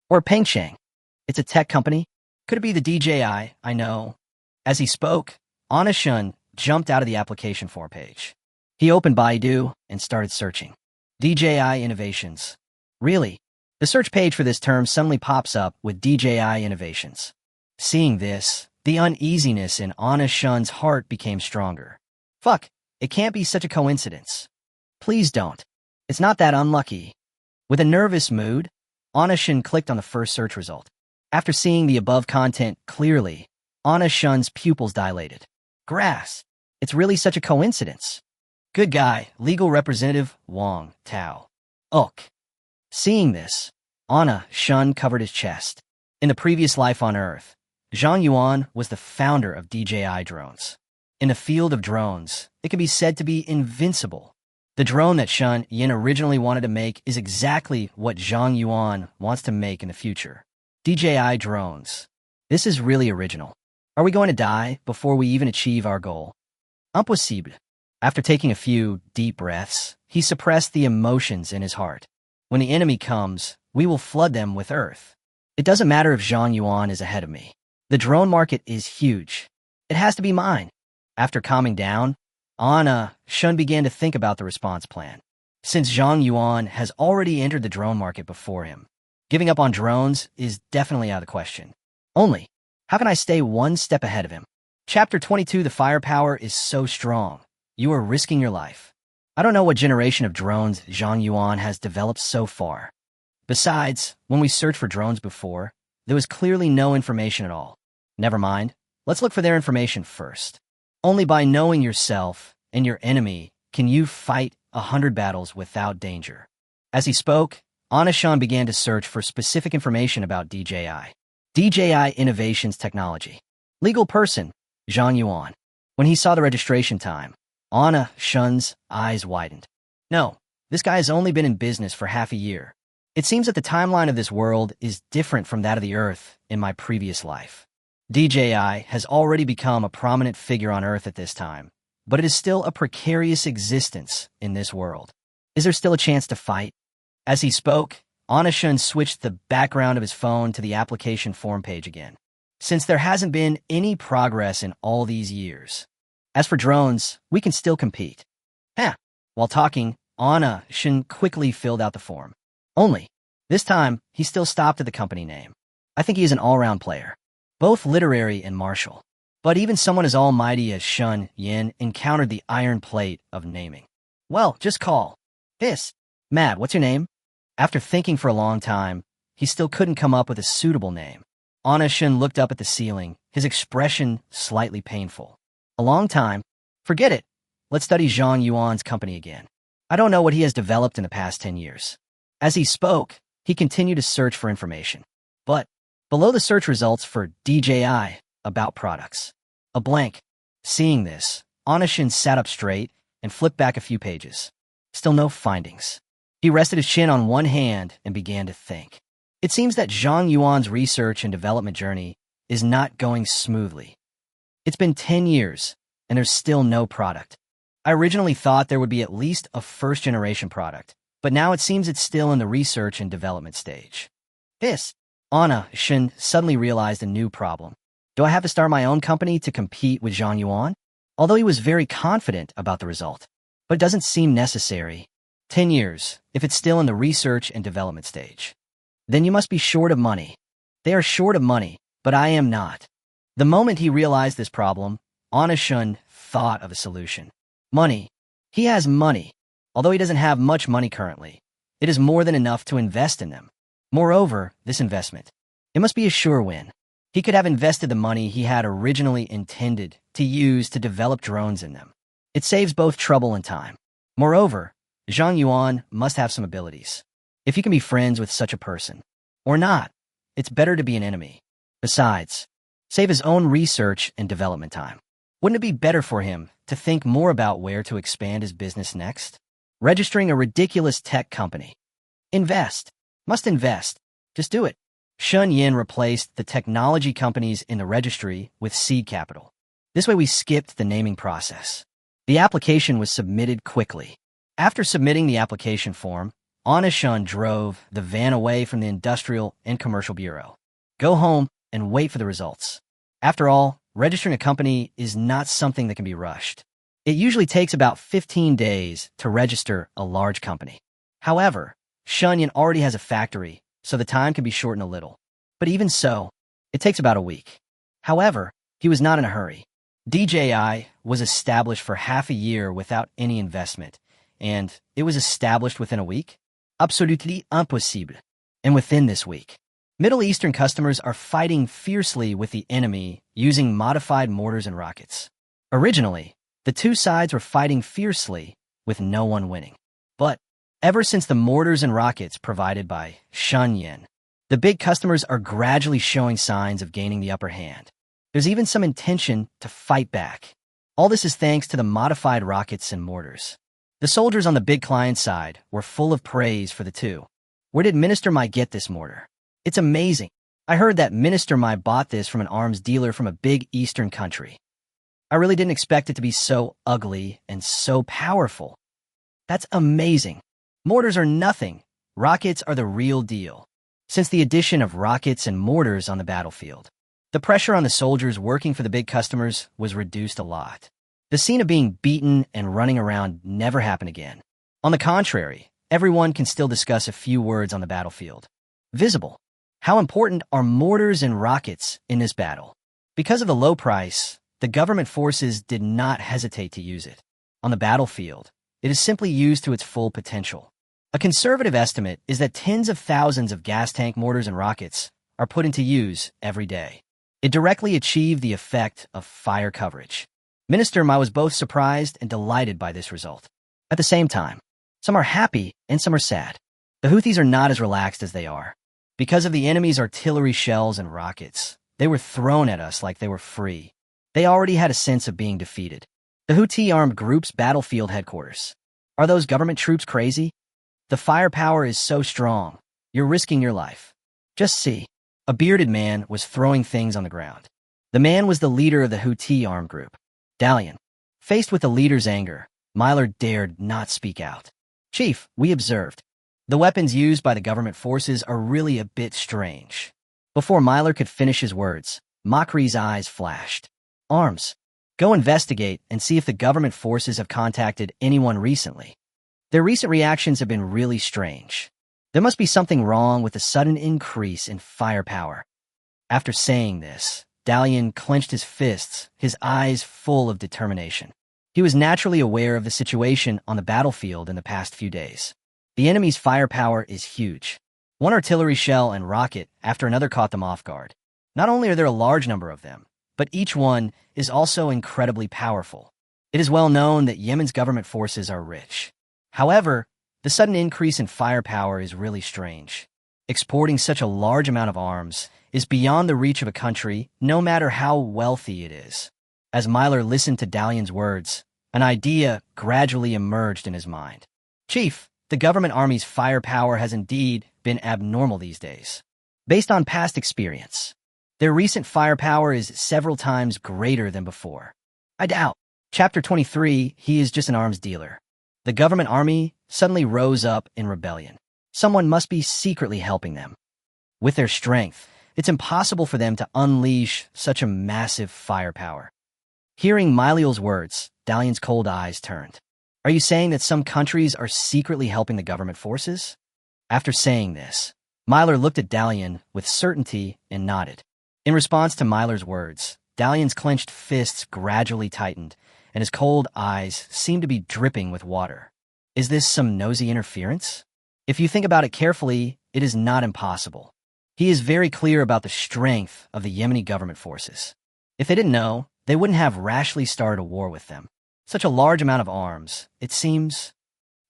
Or Pengsheng. It's a tech company. Could it be the DJI? I know. As he spoke, Anna Shun jumped out of the application form page. He opened Baidu and started searching. DJI Innovations. Really? The search page for this term suddenly pops up with DJI Innovations. Seeing this, the uneasiness in Anna Shun's heart became stronger. Fuck, it can't be such a coincidence. Please don't. It's not that unlucky. With a nervous mood, Anna Shun clicked on the first search result. After seeing the above content clearly, Anna Shun's pupils dilated. Grass. It's really such a coincidence. Good guy, legal representative Wang Tao. Ugh. Seeing this, Anna Shun covered his chest. In the previous life on Earth, Zhang Yuan was the founder of DJI drones. In the field of drones, it can be said to be invincible. The drone that Shun Yin originally wanted to make is exactly what Zhang Yuan wants to make in the future. DJI drones. This is really original. Are we going to die before we even achieve our goal? Impossible. After taking a few deep breaths, he suppressed the emotions in his heart. When the enemy comes, we will flood them with earth. It doesn't matter if Zhang Yuan is ahead of me. The drone market is huge. It has to be mine. After calming down, Anna Shun began to think about the response plan. Since Zhang Yuan has already entered the drone market before him, giving up on drones is definitely out of the question. Only, how can I stay one step ahead of him? Chapter 22. The firepower is so strong. You are risking your life. I don't know what generation of drones Zhang Yuan has developed so far. Besides, when we searched for drones before, there was clearly no information at all. Never mind, let's look for their information first. Only by knowing yourself and your enemy can you fight 100 battles without danger. As he spoke, Anna Shun began to search for specific information about DJI. DJI Innovations Technology. Legal person, Zhang Yuan. When he saw the registration time, Anna Shun's eyes widened. No, this guy has only been in business for half a year. It seems that the timeline of this world is different from that of the Earth in my previous life. DJI has already become a prominent figure on Earth at this time, but it is still a precarious existence in this world. Is there still a chance to fight? As he spoke, Anna Shun switched the background of his phone to the application form page again. Since there hasn't been any progress in all these years. As for drones, we can still compete. While talking, Anna Shun quickly filled out the form. Only, this time, he still stopped at the company name. I think he is an all-round player, both literary and martial. But even someone as almighty as Shun Yin encountered the iron plate of naming. Well, just call. This. Mad, what's your name? After thinking for a long time, he still couldn't come up with a suitable name. Anna Shun looked up at the ceiling, his expression slightly painful. A long time? Forget it. Let's study Zhang Yuan's company again. I don't know what he has developed in the past 10 years. As he spoke, he continued to search for information. But below the search results for DJI, about products, a blank. Seeing this, Anna Shun sat up straight and flipped back a few pages. Still no findings. He rested his chin on one hand and began to think. It seems that Zhang Yuan's research and development journey is not going smoothly. It's been 10 years, and there's still no product. I originally thought there would be at least a first-generation product, but now it seems it's still in the research and development stage. Anna Shen suddenly realized a new problem. Do I have to start my own company to compete with Zhang Yuan? Although he was very confident about the result, but it doesn't seem necessary. 10 years, if it's still in the research and development stage. Then you must be short of money. They are short of money, but I am not. The moment he realized this problem, Anna Shun thought of a solution. Money. He has money. Although he doesn't have much money currently, it is more than enough to invest in them. Moreover, this investment, it must be a sure win. He could have invested the money he had originally intended to use to develop drones in them. It saves both trouble and time. Moreover, Zhang Yuan must have some abilities. If he can be friends with such a person, or not, it's better to be an enemy. Besides, save his own research and development time. Wouldn't it be better for him to think more about where to expand his business next? Registering a ridiculous tech company. Invest. Must invest. Just do it. Shun Yin replaced the technology companies in the registry with seed capital. This way we skipped the naming process. The application was submitted quickly. After submitting the application form, Anna Shun drove the van away from the Industrial and Commercial Bureau. Go home and wait for the results. After all, registering a company is not something that can be rushed. It usually takes about 15 days to register a large company. However, Shunyan already has a factory, so the time can be shortened a little. But even so, it takes about a week. However, he was not in a hurry. DJI was established for half a year without any investment, and it was established within a week? Absolutely impossible. And within this week, Middle Eastern customers are fighting fiercely with the enemy using modified mortars and rockets. Originally, the two sides were fighting fiercely with no one winning. But ever since the mortars and rockets provided by Shunyan, the big customers are gradually showing signs of gaining the upper hand. There's even some intention to fight back. All this is thanks to the modified rockets and mortars. The soldiers on the big client side were full of praise for the two. Where did Minister Mai get this mortar? It's amazing. I heard that Minister Mai bought this from an arms dealer from a big Eastern country. I really didn't expect it to be so ugly and so powerful. That's amazing. Mortars are nothing. Rockets are the real deal. Since the addition of rockets and mortars on the battlefield, the pressure on the soldiers working for the big customers was reduced a lot. The scene of being beaten and running around never happened again. On the contrary, everyone can still discuss a few words on the battlefield. Visible. How important are mortars and rockets in this battle? Because of the low price, the government forces did not hesitate to use it. On the battlefield, it is simply used to its full potential. A conservative estimate is that tens of thousands of gas tank mortars and rockets are put into use every day. It directly achieved the effect of fire coverage. Minister Ma was both surprised and delighted by this result. At the same time, some are happy and some are sad. The Houthis are not as relaxed as they are. Because of the enemy's artillery shells and rockets, they were thrown at us like they were free. They already had a sense of being defeated. The Houthi armed group's battlefield headquarters. Are those government troops crazy? The firepower is so strong. You're risking your life. Just see. A bearded man was throwing things on the ground. The man was the leader of the Houthi armed group. Dalian. Faced with the leader's anger, Myler dared not speak out. Chief, we observed. The weapons used by the government forces are really a bit strange. Before Myler could finish his words, Mokri's eyes flashed. Arms. Go investigate and see if the government forces have contacted anyone recently. Their recent reactions have been really strange. There must be something wrong with the sudden increase in firepower. After saying this, Dalian clenched his fists, his eyes full of determination. He was naturally aware of the situation on the battlefield in the past few days. The enemy's firepower is huge. One artillery shell and rocket after another caught them off guard. Not only are there a large number of them, but each one is also incredibly powerful. It is well known that Yemen's government forces are rich. However, the sudden increase in firepower is really strange. Exporting such a large amount of arms is beyond the reach of a country, no matter how wealthy it is. As Myler listened to Dalian's words, an idea gradually emerged in his mind. Chief, the government army's firepower has indeed been abnormal these days. Based on past experience, their recent firepower is several times greater than before. I doubt. Chapter 23, he is just an arms dealer. The government army suddenly rose up in rebellion. Someone must be secretly helping them. With their strength, it's impossible for them to unleash such a massive firepower. Hearing Myliel's words, Dalian's cold eyes turned. Are you saying that some countries are secretly helping the government forces? After saying this, Myler looked at Dalian with certainty and nodded. In response to Myler's words, Dalian's clenched fists gradually tightened, and his cold eyes seemed to be dripping with water. Is this some nosy interference? If you think about it carefully, it is not impossible. He is very clear about the strength of the Yemeni government forces. If they didn't know, they wouldn't have rashly started a war with them. Such a large amount of arms, it seems.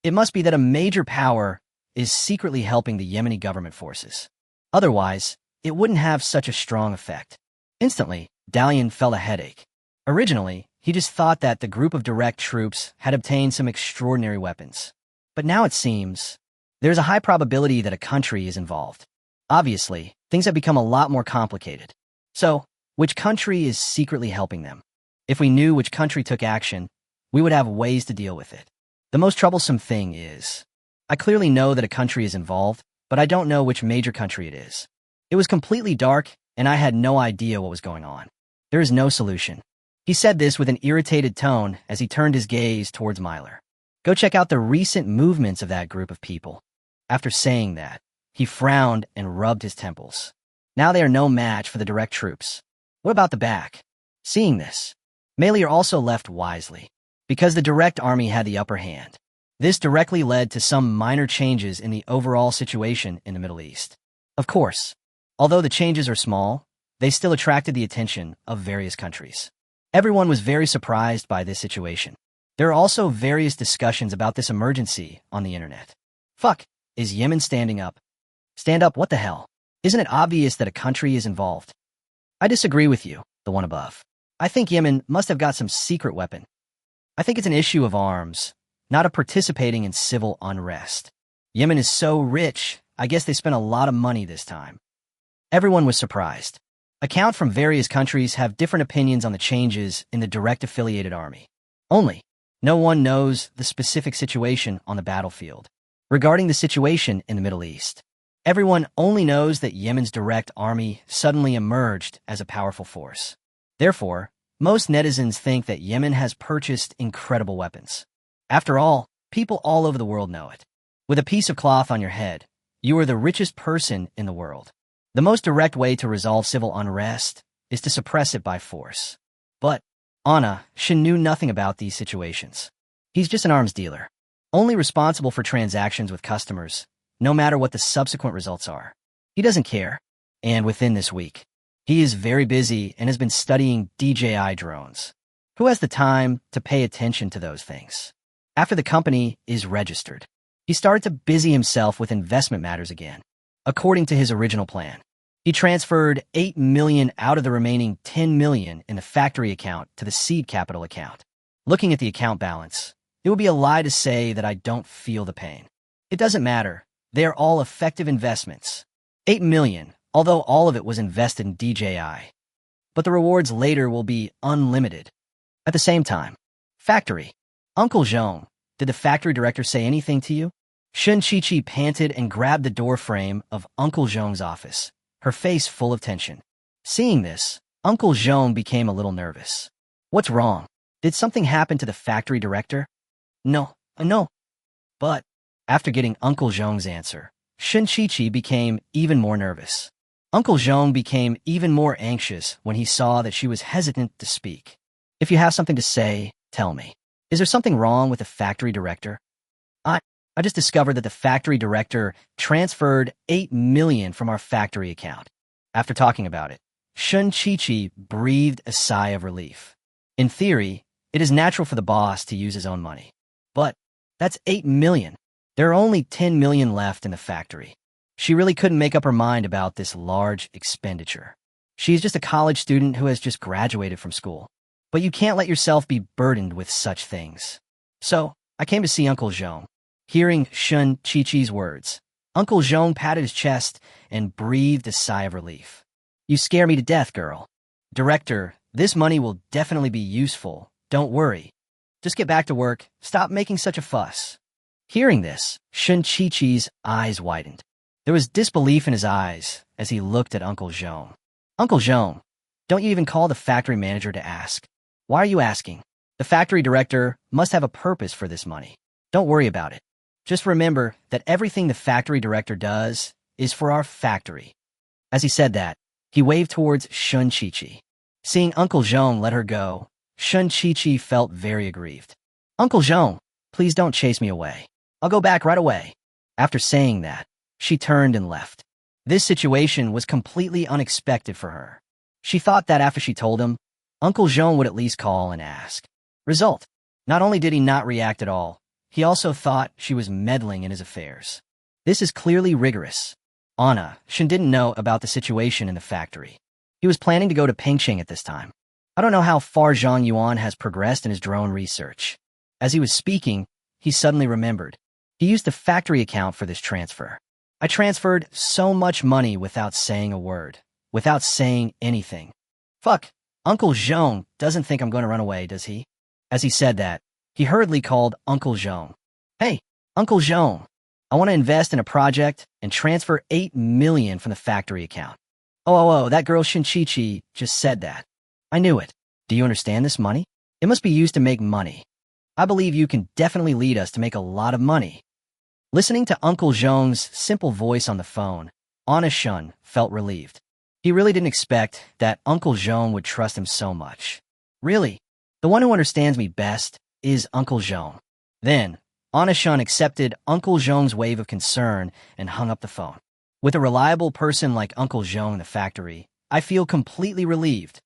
It must be that a major power is secretly helping the Yemeni government forces. Otherwise, it wouldn't have such a strong effect. Instantly, Dalian felt a headache. Originally, he just thought that the group of direct troops had obtained some extraordinary weapons. But now it seems there's a high probability that a country is involved. Obviously, things have become a lot more complicated. So, which country is secretly helping them? If we knew which country took action, we would have ways to deal with it. The most troublesome thing is, I clearly know that a country is involved, but I don't know which major country it is. It was completely dark, and I had no idea what was going on. There is no solution. He said this with an irritated tone as he turned his gaze towards Myler. Go check out the recent movements of that group of people. After saying that, he frowned and rubbed his temples. Now they are no match for the direct troops. What about the back? Seeing this, Malier also left wisely, because the direct army had the upper hand. This directly led to some minor changes in the overall situation in the Middle East. Of course, although the changes are small, they still attracted the attention of various countries. Everyone was very surprised by this situation. There are also various discussions about this emergency on the internet. Fuck, is Yemen standing up? Stand up, what the hell? Isn't it obvious that a country is involved? I disagree with you, the one above. I think Yemen must have got some secret weapon. I think it's an issue of arms, not of participating in civil unrest. Yemen is so rich, I guess they spent a lot of money this time. Everyone was surprised. Accounts from various countries have different opinions on the changes in the direct affiliated army. Only, no one knows the specific situation on the battlefield. Regarding the situation in the Middle East, everyone only knows that Yemen's direct army suddenly emerged as a powerful force. Therefore, most netizens think that Yemen has purchased incredible weapons. After all, people all over the world know it. With a piece of cloth on your head, you are the richest person in the world. The most direct way to resolve civil unrest is to suppress it by force. But Anna, she knew nothing about these situations. He's just an arms dealer, only responsible for transactions with customers, no matter what the subsequent results are. He doesn't care. And within this week, he is very busy and has been studying DJI drones. Who has the time to pay attention to those things? After the company is registered, he started to busy himself with investment matters again. According to his original plan, he transferred $8 million out of the remaining $10 million in the factory account to the seed capital account. Looking at the account balance, it would be a lie to say that I don't feel the pain. It doesn't matter. They are all effective investments. $8 million, although all of it was invested in DJI. But the rewards later will be unlimited. At the same time, factory. Uncle Zhong, did the factory director say anything to you? Shun Chi-Chi panted and grabbed the door frame of Uncle Zhong's office, her face full of tension. Seeing this, Uncle Zhong became a little nervous. What's wrong? Did something happen to the factory director? No. But, after getting Uncle Zhong's answer, Shun Chi-Chi became even more nervous. Uncle Zhong became even more anxious when he saw that she was hesitant to speak. If you have something to say, tell me. Is there something wrong with the factory director? I just discovered that the factory director transferred $8 million from our factory account. After talking about it, Shun Chi-Chi breathed a sigh of relief. In theory, it is natural for the boss to use his own money. But that's $8 million. There are only $10 million left in the factory. She really couldn't make up her mind about this large expenditure. She is just a college student who has just graduated from school. But you can't let yourself be burdened with such things. So, I came to see Uncle Zhong. Hearing Shun Chi-Chi's words, Uncle Zhong patted his chest and breathed a sigh of relief. You scare me to death, girl. Director, this money will definitely be useful. Don't worry. Just get back to work. Stop making such a fuss. Hearing this, Shun Chi-Chi's eyes widened. There was disbelief in his eyes as he looked at Uncle Zhong. Uncle Zhong, don't you even call the factory manager to ask? Why are you asking? The factory director must have a purpose for this money. Don't worry about it. Just remember that everything the factory director does is for our factory. As he said that, he waved towards Shun Chi-Chi. Seeing Uncle Zhong let her go, Shun Chi-Chi felt very aggrieved. Uncle Zhong, please don't chase me away. I'll go back right away. After saying that, she turned and left. This situation was completely unexpected for her. She thought that after she told him, Uncle Zhong would at least call and ask. Result, not only did he not react at all, he also thought she was meddling in his affairs. This is clearly rigorous. Anna, Shin didn't know about the situation in the factory. He was planning to go to Pingqing at this time. I don't know how far Zhang Yuan has progressed in his drone research. As he was speaking, he suddenly remembered. He used the factory account for this transfer. I transferred so much money without saying a word, without saying anything. Fuck, Uncle Zhong doesn't think I'm going to run away, does he? As he said that, he hurriedly called Uncle Zhong. Hey, Uncle Zhong, I want to invest in a project and transfer 8 million from the factory account. Oh, that girl Shin Chi-Chi just said that. I knew it. Do you understand this money? It must be used to make money. I believe you can definitely lead us to make a lot of money. Listening to Uncle Zhong's simple voice on the phone, Anna Shun felt relieved. He really didn't expect that Uncle Zhong would trust him so much. Really, the one who understands me best is Uncle Zhong. Then, Anna Shun accepted Uncle Zhong's wave of concern and hung up the phone. With a reliable person like Uncle Zhong in the factory, I feel completely relieved.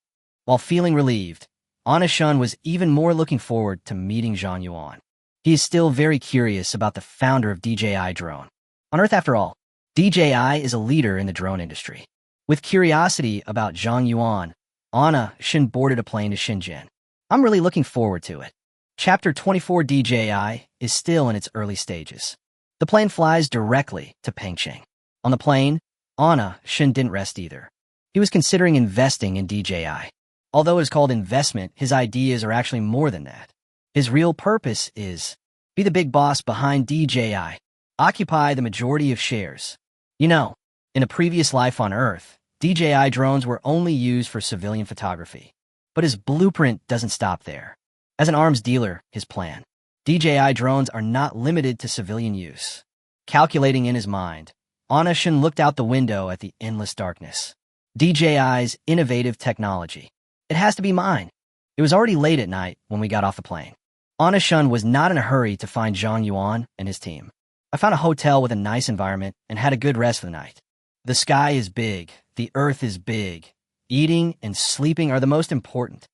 While feeling relieved, Anna Shun was even more looking forward to meeting Zhang Yuan. He is still very curious about the founder of DJI Drone. On Earth, after all, DJI is a leader in the drone industry. With curiosity about Zhang Yuan, Anna Shun boarded a plane to Shenzhen. I'm really looking forward to it. Chapter 24 DJI is still in its early stages. The plane flies directly to Pingqing. On the plane, Anna Shun didn't rest either. He was considering investing in DJI. Although it is called investment, his ideas are actually more than that. His real purpose is be the big boss behind DJI, occupy the majority of shares. You know, in a previous life on Earth, DJI drones were only used for civilian photography. But his blueprint doesn't stop there. As an arms dealer, his plan, DJI drones are not limited to civilian use. Calculating in his mind, Anna Shun looked out the window at the endless darkness. DJI's innovative technology. It has to be mine. It was already late at night when we got off the plane. Anna Shun was not in a hurry to find Zhang Yuan and his team. I found a hotel with a nice environment and had a good rest for the night. The sky is big. The earth is big. Eating and sleeping are the most important.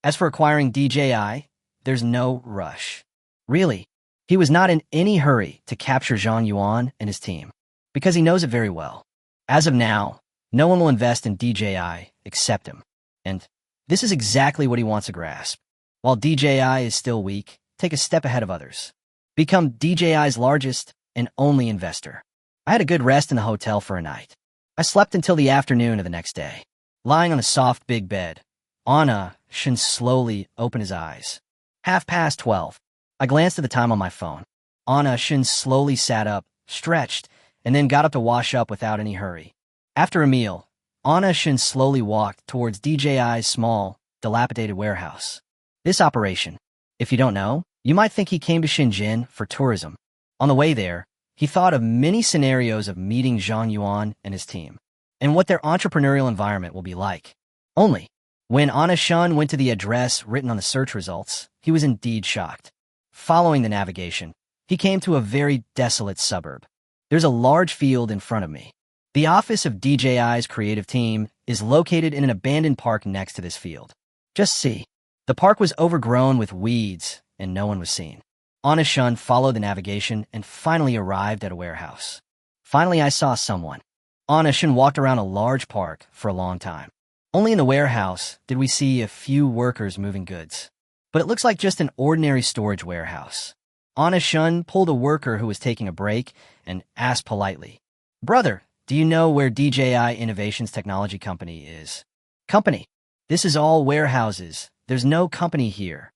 As for acquiring DJI, there's no rush. Really, he was not in any hurry to capture Zhang Yuan and his team, because he knows it very well. As of now, no one will invest in DJI except him. And this is exactly what he wants to grasp. While DJI is still weak, take a step ahead of others. Become DJI's largest and only investor. I had a good rest in the hotel for a night. I slept until the afternoon of the next day. Lying on a soft big bed, Anna Shun slowly opened his eyes. 12:30. I glanced at the time on my phone. Anna Shun slowly sat up, stretched, and then got up to wash up without any hurry. After a meal, Anna Shun slowly walked towards DJI's small, dilapidated warehouse. This operation, if you don't know, you might think he came to Shenzhen for tourism. On the way there, he thought of many scenarios of meeting Zhang Yuan and his team, and what their entrepreneurial environment will be like. Only, when Anna Shun went to the address written on the search results, he was indeed shocked. Following the navigation, he came to a very desolate suburb. There's a large field in front of me. The office of DJI's creative team is located in an abandoned park next to this field. Just see. The park was overgrown with weeds, and no one was seen. Anna Shun followed the navigation and finally arrived at a warehouse. Finally, I saw someone. Anna Shun walked around a large park for a long time. Only in the warehouse did we see a few workers moving goods. But it looks like just an ordinary storage warehouse. Anna Shun pulled a worker who was taking a break and asked politely, "Brother, do you know where DJI Innovations Technology Company is?" "Company? This is all warehouses. There's no company here."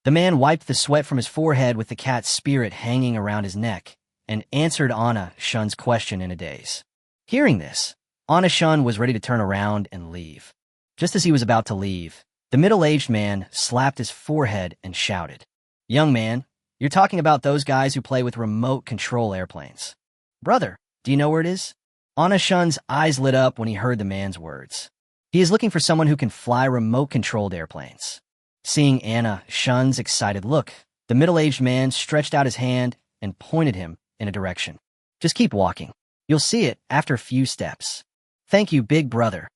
The man wiped the sweat from his forehead with the cat's spirit hanging around his neck and answered Anna Shun's question in a daze. Hearing this, Anna Shun was ready to turn around and leave. Just as he was about to leave, the middle-aged man slapped his forehead and shouted, "Young man, you're talking about those guys who play with remote control airplanes. Brother, do you know where it is?" Anna Shun's eyes lit up when he heard the man's words. He is looking for someone who can fly remote-controlled airplanes. Seeing Anna Shun's excited look, the middle-aged man stretched out his hand and pointed him in a direction. "Just keep walking. You'll see it after a few steps." "Thank you, big brother."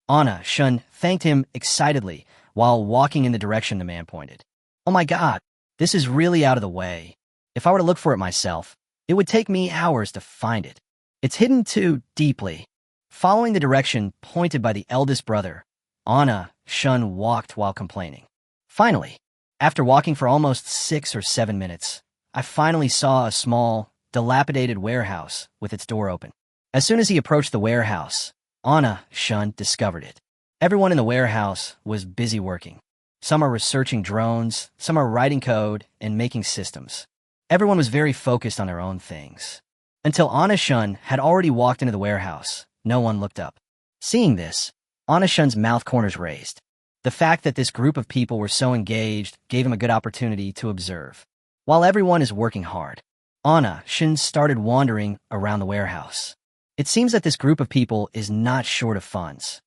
Anna Shun thanked him excitedly while walking in the direction the man pointed. "Oh my God, this is really out of the way. If I were to look for it myself, it would take me hours to find it. It's hidden too deeply." Following the direction pointed by the eldest brother, Anna Shun walked while complaining. "Finally, after walking for almost 6 or 7 minutes, I finally saw a small, dilapidated warehouse with its door open. As soon as he approached the warehouse, Anna Shun discovered it. Everyone in the warehouse was busy working. Some are researching drones, some are writing code and making systems. Everyone was very focused on their own things. Until Anna Shun had already walked into the warehouse, no one looked up. Seeing this, Anna Shun's mouth corners raised. The fact that this group of people were so engaged gave him a good opportunity to observe. While everyone is working hard, Anna Shun started wandering around the warehouse. It seems that this group of people is not short of funds.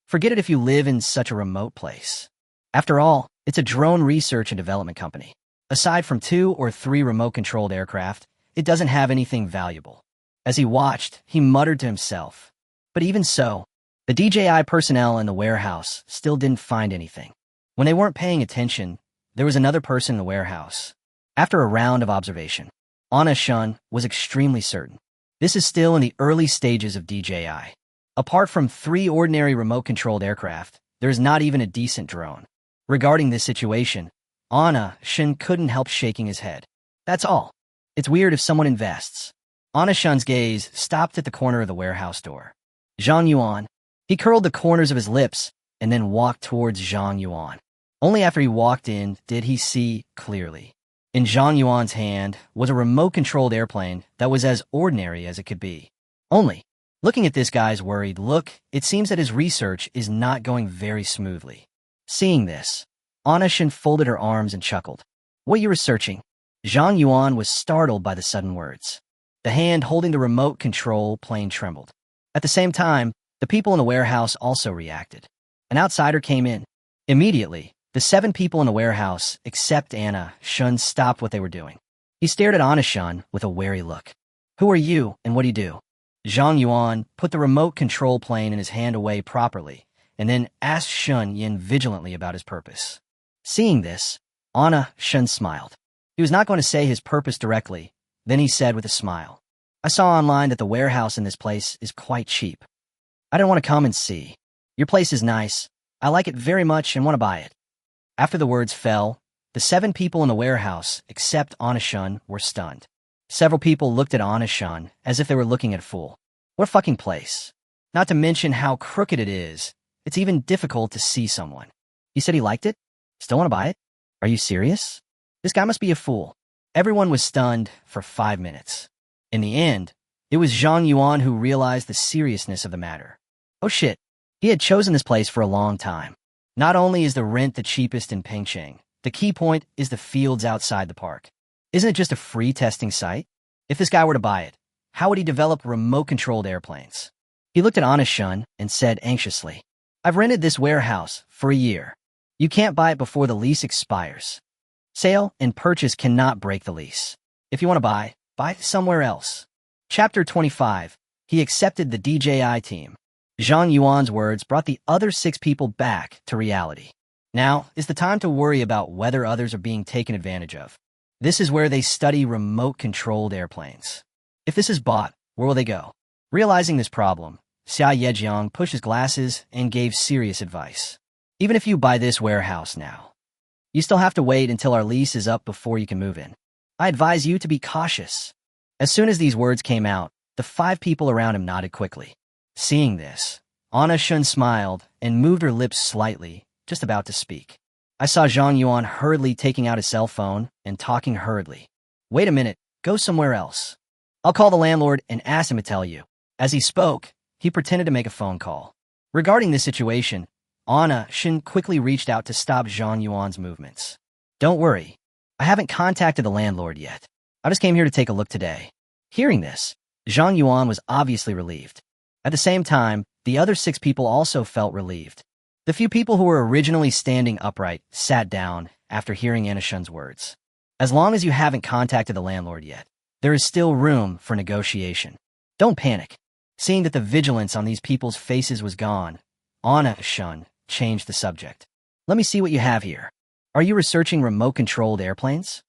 Forget it if you live in such a remote place. After all, it's a drone research and development company. Aside from 2 or 3 remote-controlled aircraft, it doesn't have anything valuable. As he watched, he muttered to himself. But even so, the DJI personnel in the warehouse still didn't find anything. When they weren't paying attention, there was another person in the warehouse. After a round of observation, Anna Shun was extremely certain. This is still in the early stages of DJI. Apart from 3 ordinary remote-controlled aircraft, there is not even a decent drone. Regarding this situation, Anna Shun couldn't help shaking his head. That's all. It's weird if someone invests. Anna Shun's gaze stopped at the corner of the warehouse door. Zhang Yuan. He curled the corners of his lips and then walked towards Zhang Yuan. Only after he walked in did he see clearly. In Zhang Yuan's hand was a remote-controlled airplane that was as ordinary as it could be. Only, looking at this guy's worried look, it seems that his research is not going very smoothly. Seeing this, Anna Shun folded her arms and chuckled. "What are you researching?" Zhang Yuan was startled by the sudden words. The hand holding the remote control plane trembled. At the same time, the people in the warehouse also reacted. An outsider came in. Immediately, the 7 people in the warehouse, except Anna Shun, stopped what they were doing. He stared at Anna Shun with a wary look. "Who are you, and what do you do?" Zhang Yuan put the remote control plane in his hand away properly, and then asked Shun Yin vigilantly about his purpose. Seeing this, Anna Shun smiled. He was not going to say his purpose directly. Then he said with a smile, "I saw online that the warehouse in this place is quite cheap. I didn't want to come and see. Your place is nice. I like it very much and want to buy it." After the words fell, the 7 people in the warehouse, except Anna Shun, were stunned. Several people looked at Anna Shun as if they were looking at a fool. What a fucking place. Not to mention how crooked it is. It's even difficult to see someone. He said he liked it? Still want to buy it? Are you serious? This guy must be a fool. Everyone was stunned for 5 minutes. In the end, it was Zhang Yuan who realized the seriousness of the matter. Oh shit, he had chosen this place for a long time. Not only is the rent the cheapest in Pengcheng, the key point is the fields outside the park. Isn't it just a free testing site? If this guy were to buy it, how would he develop remote-controlled airplanes? He looked at Anna Shun and said anxiously, "I've rented this warehouse for a year. You can't buy it before the lease expires. Sale and purchase cannot break the lease. If you want to buy somewhere else." Chapter 25. He accepted the DJI team. Zhang Yuan's words brought the other 6 people back to reality. Now is the time to worry about whether others are being taken advantage of. This is where they study remote-controlled airplanes. If this is bought, where will they go? Realizing this problem, Xia Yejiang pushed his glasses and gave serious advice. Even if you buy this warehouse now, you still have to wait until our lease is up before you can move in. I advise you to be cautious. As soon as these words came out, the 5 people around him nodded quickly. Seeing this, Anna Shun smiled and moved her lips slightly, just about to speak. I saw Zhang Yuan hurriedly taking out his cell phone and talking hurriedly. Wait a minute, go somewhere else. I'll call the landlord and ask him to tell you. As he spoke, he pretended to make a phone call. Regarding this situation, Anna Shun quickly reached out to stop Zhang Yuan's movements. Don't worry, I haven't contacted the landlord yet. I just came here to take a look today. Hearing this, Zhang Yuan was obviously relieved. At the same time, the other 6 people also felt relieved. The few people who were originally standing upright sat down after hearing Anna Shun's words. As long as you haven't contacted the landlord yet, there is still room for negotiation. Don't panic. Seeing that the vigilance on these people's faces was gone, Anna Shun changed the subject. Let me see what you have here. Are you researching remote-controlled airplanes?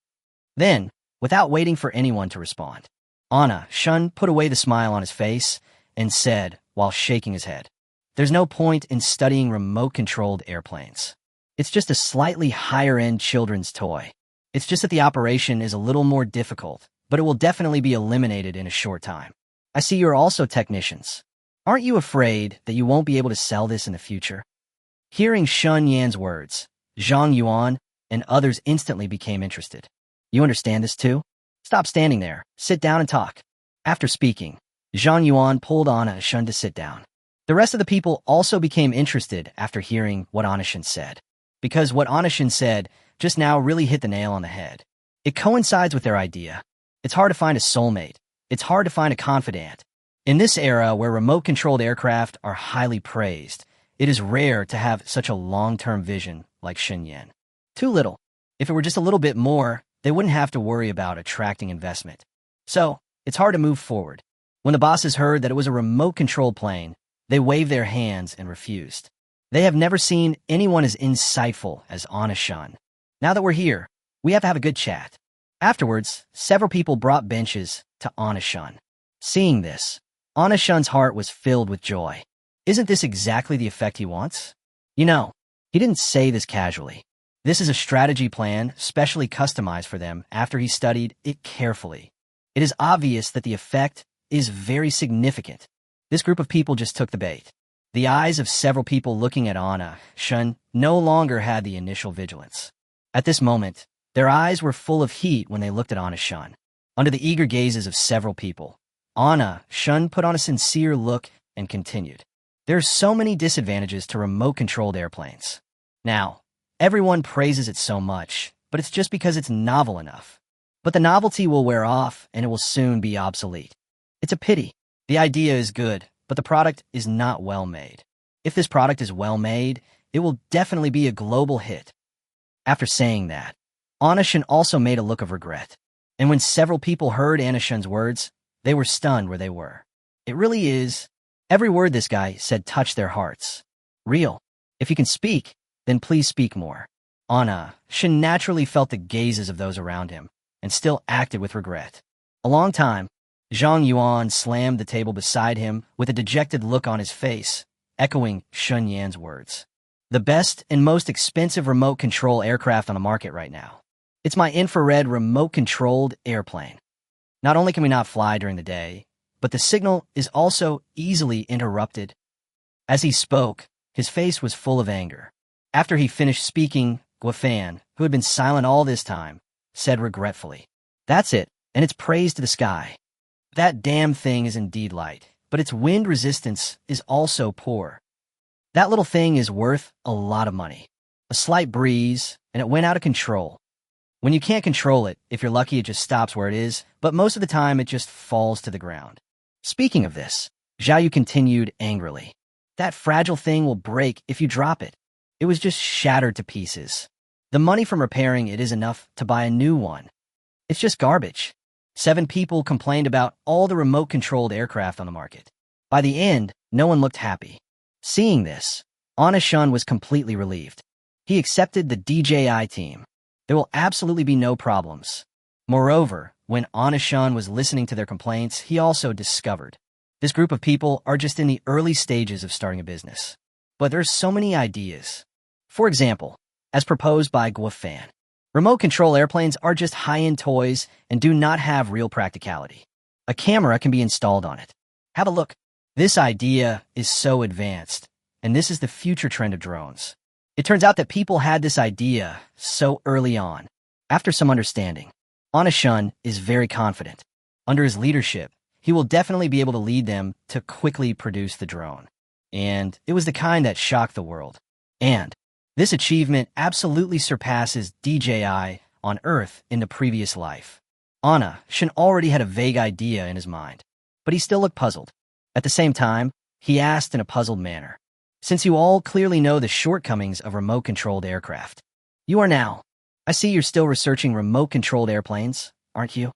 Then, without waiting for anyone to respond, Anna Shun put away the smile on his face and said, while shaking his head, there's no point in studying remote-controlled airplanes. It's just a slightly higher-end children's toy. It's just that the operation is a little more difficult, but it will definitely be eliminated in a short time. I see you're also technicians. Aren't you afraid that you won't be able to sell this in the future? Hearing Shun Yan's words, Zhang Yuan and others instantly became interested. You understand this too? Stop standing there. Sit down and talk. After speaking, Zhang Yuan pulled Anna Shun to sit down. The rest of the people also became interested after hearing what Anna Shun said, because what Anna Shun said just now really hit the nail on the head. It coincides with their idea. It's hard to find a soulmate. It's hard to find a confidant. In this era where remote-controlled aircraft are highly praised, it is rare to have such a long-term vision like Shen Yan. Too little. If it were just a little bit more, they wouldn't have to worry about attracting investment. So, it's hard to move forward. When the bosses heard that it was a remote-controlled plane, they waved their hands and refused. They have never seen anyone as insightful as Anna Shun. Now that we're here, we have to have a good chat. Afterwards, several people brought benches to Anna Shun. Seeing this, Anna Shun's heart was filled with joy. Isn't this exactly the effect he wants? You know, he didn't say this casually. This is a strategy plan specially customized for them after he studied it carefully. It is obvious that the effect is very significant. This group of people just took the bait. The eyes of several people looking at Anna Shun no longer had the initial vigilance. At this moment, their eyes were full of heat when they looked at Anna Shun. Under the eager gazes of several people, Anna Shun put on a sincere look and continued. There are so many disadvantages to remote-controlled airplanes. Now, everyone praises it so much, but it's just because it's novel enough. But the novelty will wear off and it will soon be obsolete. It's a pity. The idea is good, but the product is not well made. If this product is well made, it will definitely be a global hit. After saying that, Anna Shun also made a look of regret. And when several people heard Anna Shun's words, they were stunned where they were. It really is. Every word this guy said touched their hearts. Real. If you can speak, then please speak more. Anna Shun naturally felt the gazes of those around him and still acted with regret. A long time, Zhang Yuan slammed the table beside him with a dejected look on his face, echoing Shun Yan's words. The best and most expensive remote control aircraft on the market right now. It's my infrared remote-controlled airplane. Not only can we not fly during the day, but the signal is also easily interrupted. As he spoke, his face was full of anger. After he finished speaking, Guofan, who had been silent all this time, said regretfully, "That's it, and it's praise to the sky. That damn thing is indeed light, but its wind resistance is also poor. That little thing is worth a lot of money. A slight breeze, and it went out of control. When you can't control it, if you're lucky, it just stops where it is, but most of the time it just falls to the ground." Speaking of this, Zhao Yu continued angrily. "That fragile thing will break if you drop it. It was just shattered to pieces. The money from repairing it is enough to buy a new one. It's just garbage." 7 people complained about all the remote-controlled aircraft on the market. By the end, no one looked happy. Seeing this, Anna Shun was completely relieved. He accepted the DJI team. There will absolutely be no problems. Moreover, when Anna Shun was listening to their complaints, he also discovered this group of people are just in the early stages of starting a business. But there's so many ideas. For example, as proposed by Guofan, Remote control airplanes are just high-end toys and do not have real practicality. A camera can be installed on it. Have a look. This idea is so advanced, and this is the future trend of drones. It turns out that people had this idea so early on. After some understanding, Anashun is very confident. Under his leadership, he will definitely be able to lead them to quickly produce the drone. And it was the kind that shocked the world. And this achievement absolutely surpasses DJI on Earth in the previous life. Anashun already had a vague idea in his mind, but he still looked puzzled. At the same time, he asked in a puzzled manner, "Since you all clearly know the shortcomings of remote-controlled aircraft, I see you're still researching remote-controlled airplanes, aren't you?"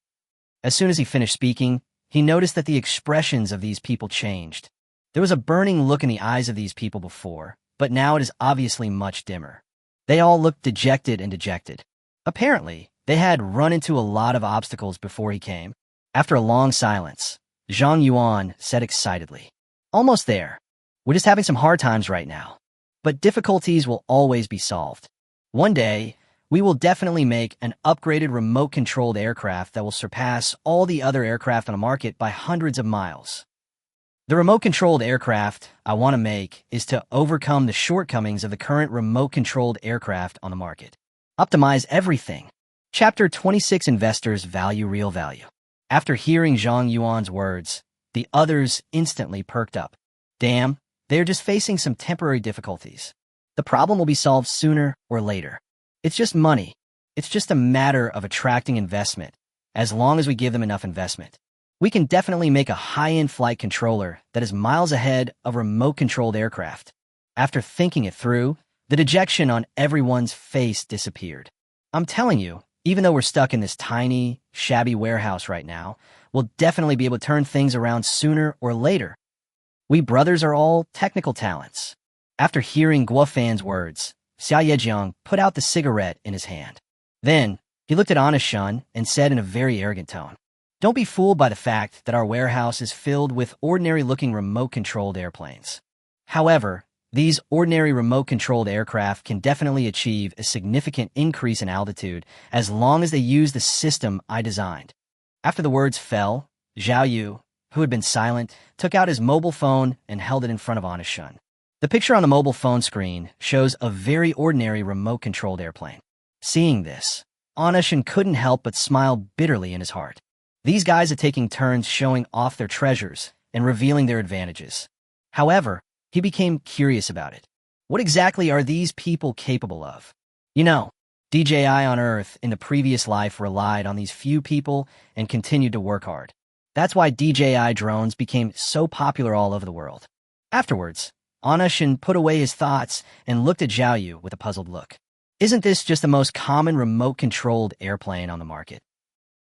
As soon as he finished speaking, he noticed that the expressions of these people changed. There was a burning look in the eyes of these people before, but now it is obviously much dimmer. They all looked dejected and dejected. Apparently, they had run into a lot of obstacles before he came. After a long silence, Zhang Yuan said excitedly, "Almost there. We're just having some hard times right now. But difficulties will always be solved. One day, we will definitely make an upgraded remote-controlled aircraft that will surpass all the other aircraft on the market by hundreds of miles. The remote-controlled aircraft I want to make is to overcome the shortcomings of the current remote-controlled aircraft on the market. Optimize everything." Chapter 26: Investors Value Real Value. After hearing Zhang Yuan's words, the others instantly perked up. Damn, they are just facing some temporary difficulties. The problem will be solved sooner or later. It's just money. It's just a matter of attracting investment. As long as we give them enough investment, we can definitely make a high-end flight controller that is miles ahead of remote-controlled aircraft. After thinking it through, the dejection on everyone's face disappeared. I'm telling you, even though we're stuck in this tiny, shabby warehouse right now, we'll definitely be able to turn things around sooner or later. We brothers are all technical talents. After hearing Guofan's words, Xia Yejiang put out the cigarette in his hand. Then, he looked at Anashun and said in a very arrogant tone, "Don't be fooled by the fact that our warehouse is filled with ordinary-looking remote-controlled airplanes. However, these ordinary remote-controlled aircraft can definitely achieve a significant increase in altitude as long as they use the system I designed." After the words fell, Zhao Yu, who had been silent, took out his mobile phone and held it in front of Anashun. The picture on the mobile phone screen shows a very ordinary remote-controlled airplane. Seeing this, Anashun couldn't help but smile bitterly in his heart. These guys are taking turns showing off their treasures and revealing their advantages. However, he became curious about it. What exactly are these people capable of? DJI on Earth in the previous life relied on these few people and continued to work hard. That's why DJI drones became so popular all over the world. Afterwards, Anashun put away his thoughts and looked at Zhao Yu with a puzzled look. Isn't this just the most common remote-controlled airplane on the market?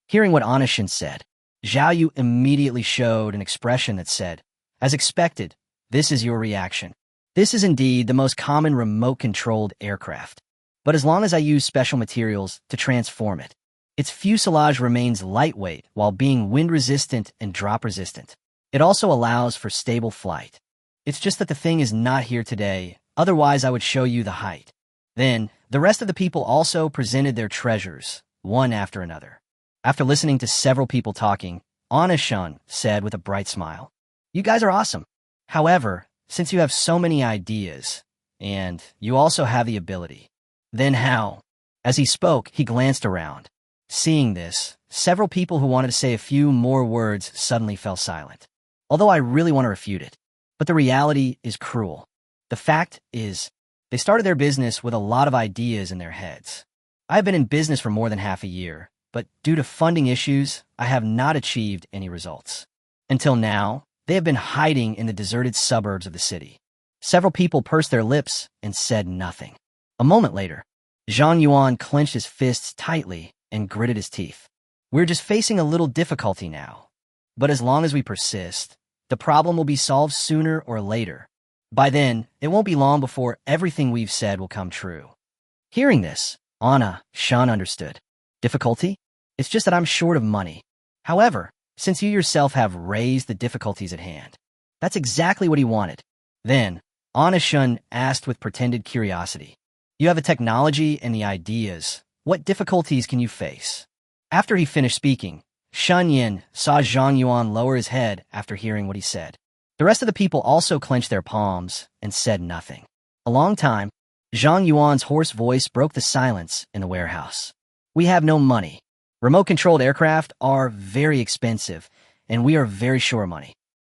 Hearing what Anashun said, Zhao Yu immediately showed an expression that said, "As expected, this is your reaction. This is indeed the most common remote-controlled aircraft. But as long as I use special materials to transform it, its fuselage remains lightweight while being wind-resistant and drop-resistant. It also allows for stable flight. It's just that the thing is not here today, otherwise I would show you the height." Then, the rest of the people also presented their treasures, one after another. After listening to several people talking, Anashun said with a bright smile, "You guys are awesome. However, since you have so many ideas, and you also have the ability, then how?" As he spoke, he glanced around. Seeing this, several people who wanted to say a few more words suddenly fell silent. Although I really want to refute it, but the reality is cruel. The fact is, they started their business with a lot of ideas in their heads. I've been in business for more than half a year, but due to funding issues, I have not achieved any results. Until now, they have been hiding in the deserted suburbs of the city. Several people pursed their lips and said nothing. A moment later, Zhang Yuan clenched his fists tightly and gritted his teeth. "We're just facing a little difficulty now. But as long as we persist, the problem will be solved sooner or later. By then, it won't be long before everything we've said will come true." Hearing this, Anashun understood. Difficulty? It's just that I'm short of money. However, since you yourself have raised the difficulties at hand, that's exactly what he wanted. Then, Anashun asked with pretended curiosity, "You have the technology and the ideas. What difficulties can you face? After he finished speaking, Shun Yin saw Zhang Yuan lower his head after hearing what he said. The rest of the people also clenched their palms and said nothing. A long time, Zhang Yuan's hoarse voice broke the silence in the warehouse. We have no money. Remote-controlled aircraft are very expensive, and we are very short of money.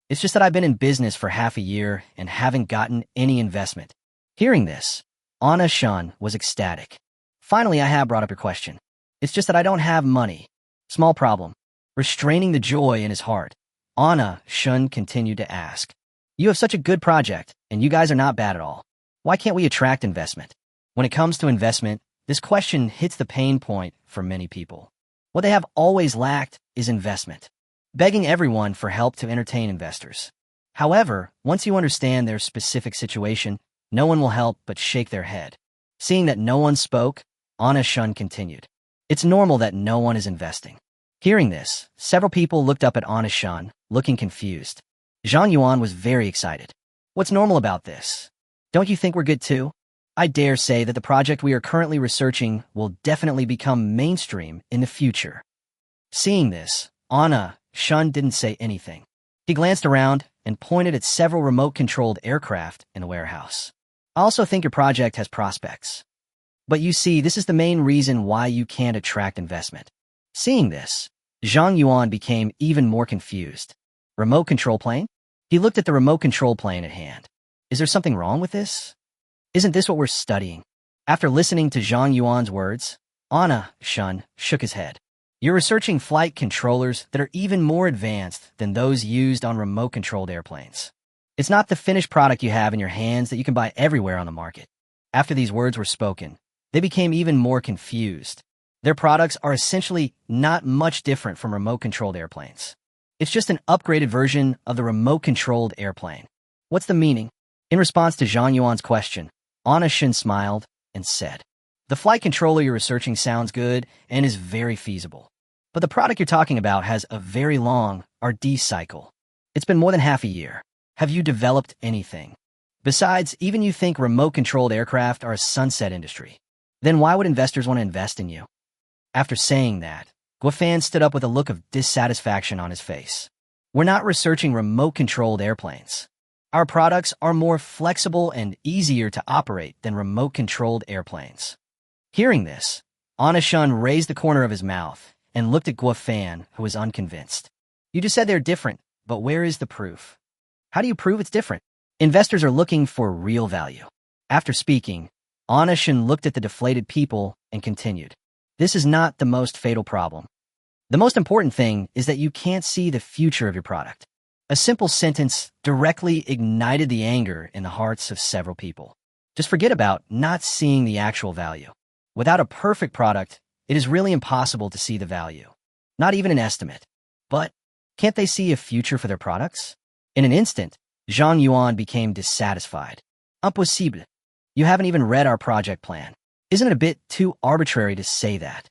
It's just that I've been in business for half a year and haven't gotten any investment. Hearing this, Anna Shun was ecstatic. Finally, I have brought up your question. It's just that I don't have money. Small problem. Restraining the joy in his heart, Anna Shun continued to ask. You have such a good project, and you guys are not bad at all. Why can't we attract investment? When it comes to investment, this question hits the pain point for many people. What they have always lacked is investment, begging everyone for help to entertain investors. However, once you understand their specific situation, no one will help but shake their head. Seeing that no one spoke, Anna Shun continued. It's normal that no one is investing. Hearing this, several people looked up at Anna Shun, looking confused. Zhang Yuan was very excited. What's normal about this? Don't you think we're good too? I dare say that the project we are currently researching will definitely become mainstream in the future. Seeing this, Anna Shun didn't say anything. He glanced around and pointed at several remote-controlled aircraft in the warehouse. I also think your project has prospects. But you see, this is the main reason why you can't attract investment. Seeing this, Zhang Yuan became even more confused. Remote control plane? He looked at the remote control plane at hand. Is there something wrong with this? Isn't this what we're studying? After listening to Zhang Yuan's words, Anna Shun shook his head. You're researching flight controllers that are even more advanced than those used on remote-controlled airplanes. It's not the finished product you have in your hands that you can buy everywhere on the market. After these words were spoken, they became even more confused. Their products are essentially not much different from remote-controlled airplanes. It's just an upgraded version of the remote-controlled airplane. What's the meaning? In response to Zhang Yuan's question, Anna Shun smiled and said, the flight controller you're researching sounds good and is very feasible. But the product you're talking about has a very long R&D cycle. It's been more than half a year. Have you developed anything? Besides, even you think remote-controlled aircraft are a sunset industry. Then why would investors want to invest in you? After saying that, Guofan stood up with a look of dissatisfaction on his face. We're not researching remote-controlled airplanes. Our products are more flexible and easier to operate than remote-controlled airplanes. Hearing this, Anna Shun raised the corner of his mouth and looked at Guofan, who was unconvinced. You just said they're different, but where is the proof? How do you prove it's different? Investors are looking for real value. After speaking, Anna Shun looked at the deflated people and continued. This is not the most fatal problem. The most important thing is that you can't see the future of your product. A simple sentence directly ignited the anger in the hearts of several people. Just forget about not seeing the actual value. Without a perfect product, it is really impossible to see the value. Not even an estimate. But can't they see a future for their products? In an instant, Zhang Yuan became dissatisfied. Impossible. You haven't even read our project plan. Isn't it a bit too arbitrary to say that?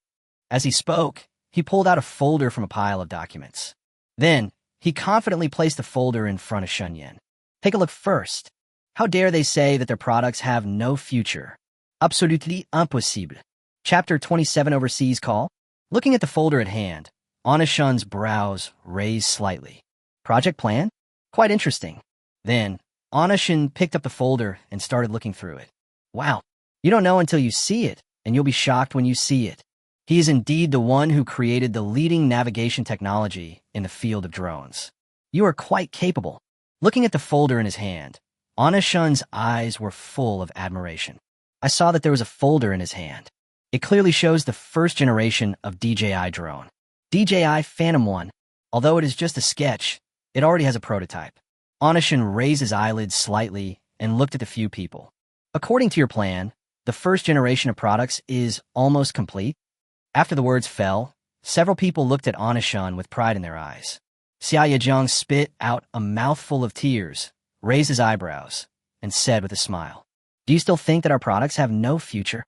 As he spoke, he pulled out a folder from a pile of documents. Then, he confidently placed the folder in front of Shun Yin. Take a look first. How dare they say that their products have no future? Absolutely impossible. Chapter 27 Overseas Call. Looking at the folder at hand, Anna Shun's brows raised slightly. Project plan? Quite interesting. Then, Anna Shun picked up the folder and started looking through it. Wow. You don't know until you see it, and you'll be shocked when you see it. He is indeed the one who created the leading navigation technology in the field of drones. You are quite capable. Looking at the folder in his hand, Anna Shun's eyes were full of admiration. I saw that there was a folder in his hand. It clearly shows the first generation of DJI drone. DJI Phantom 1. Although it is just a sketch, it already has a prototype. Anna Shun raised his eyelids slightly and looked at the few people. According to your plan, the first generation of products is almost complete. After the words fell, several people looked at Anna Shun with pride in their eyes. Xia Yejiang spit out a mouthful of tears, raised his eyebrows, and said with a smile, do you still think that our products have no future?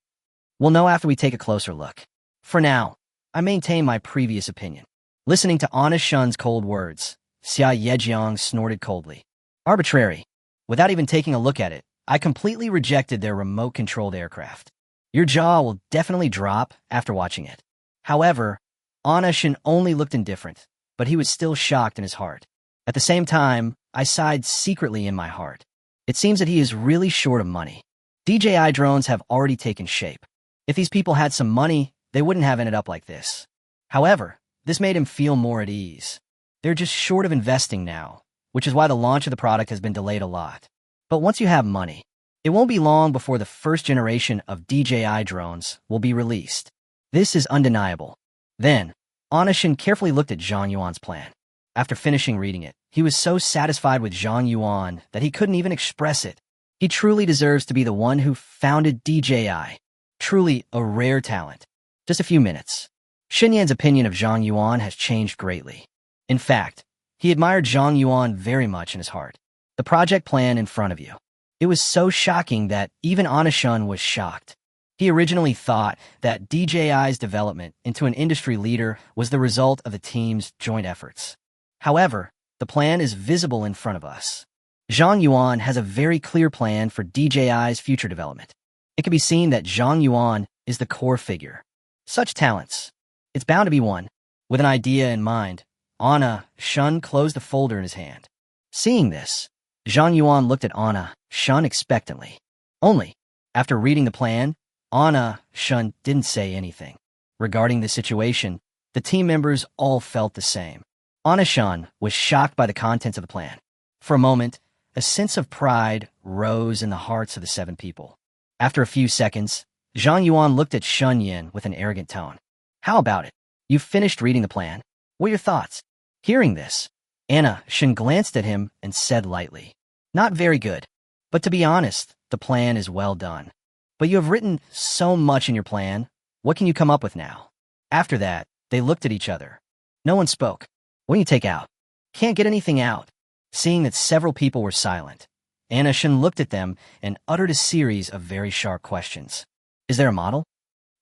We'll know after we take a closer look. For now, I maintain my previous opinion. Listening to Anna Shun's cold words, Xia Yejiang snorted coldly. Arbitrary. Without even taking a look at it, I completely rejected their remote-controlled aircraft. Your jaw will definitely drop after watching it. However, Anna-shin only looked indifferent, but he was still shocked in his heart. At the same time, I sighed secretly in my heart. It seems that he is really short of money. DJI drones have already taken shape. If these people had some money, they wouldn't have ended up like this. However, this made him feel more at ease. They're just short of investing now, which is why the launch of the product has been delayed a lot. But once you have money, it won't be long before the first generation of DJI drones will be released. This is undeniable. Then, Anna-shin carefully looked at Zhang Yuan's plan. After finishing reading it, he was so satisfied with Zhang Yuan that he couldn't even express it. He truly deserves to be the one who founded DJI. Truly a rare talent. Just a few minutes. Xinyan's opinion of Zhang Yuan has changed greatly. In fact, he admired Zhang Yuan very much in his heart. The project plan in front of you. It was so shocking that even Anna-shin was shocked. He originally thought that DJI's development into an industry leader was the result of the team's joint efforts. However, the plan is visible in front of us. Zhang Yuan has a very clear plan for DJI's future development. It can be seen that Zhang Yuan is the core figure. Such talents. It's bound to be one. With an idea in mind, Anna-shin closed the folder in his hand. Seeing this, Zhang Yuan looked at Anna-shin expectantly. Only, after reading the plan, Anna-shin didn't say anything. Regarding the situation, the team members all felt the same. Anna-shin was shocked by the contents of the plan. For a moment, a sense of pride rose in the hearts of the 7 people. After a few seconds, Zhang Yuan looked at Xinyan with an arrogant tone. How about it? You've finished reading the plan. What are your thoughts? Hearing this, Anna-shin glanced at him and said lightly, Not very good. But to be honest, the plan is well done. But you have written so much in your plan. What can you come up with now? After that, they looked at each other. No one spoke. What do you take out? Can't get anything out. Seeing that several people were silent, Anna-shin looked at them and uttered a series of very sharp questions. Is there a model?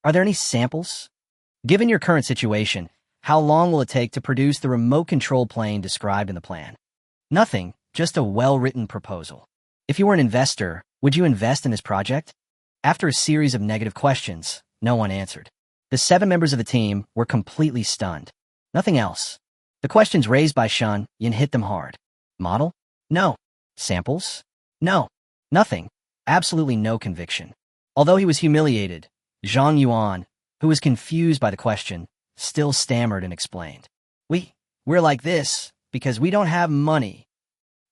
Are there any samples? Given your current situation, how long will it take to produce the remote control plane described in the plan? Nothing, just a well-written proposal. If you were an investor, would you invest in this project? After a series of negative questions, no one answered. The 7 members of the team were completely stunned. Nothing else. The questions raised by Xinyan hit them hard. Model? No. Samples? No. Nothing. Absolutely no conviction. Although he was humiliated, Zhang Yuan, who was confused by the question, still stammered and explained. We're like this because we don't have money.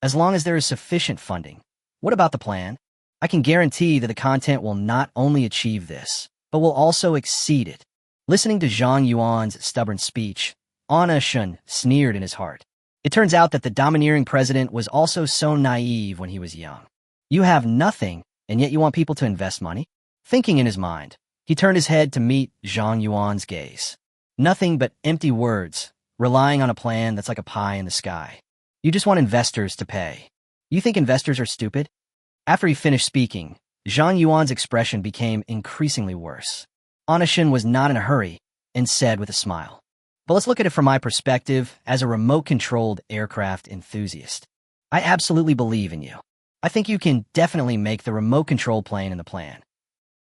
As long as there is sufficient funding. What about the plan? I can guarantee that the content will not only achieve this, but will also exceed it. Listening to Zhang Yuan's stubborn speech, Anna-shin sneered in his heart. It turns out that the domineering president was also so naive when he was young. You have nothing, and yet you want people to invest money? Thinking in his mind, he turned his head to meet Zhang Yuan's gaze. Nothing but empty words, relying on a plan that's like a pie in the sky. You just want investors to pay. You think investors are stupid? After he finished speaking, Zhang Yuan's expression became increasingly worse. Anna-shin was not in a hurry and said with a smile, But let's look at it from my perspective as a remote-controlled aircraft enthusiast. I absolutely believe in you. I think you can definitely make the remote control plane in the plan.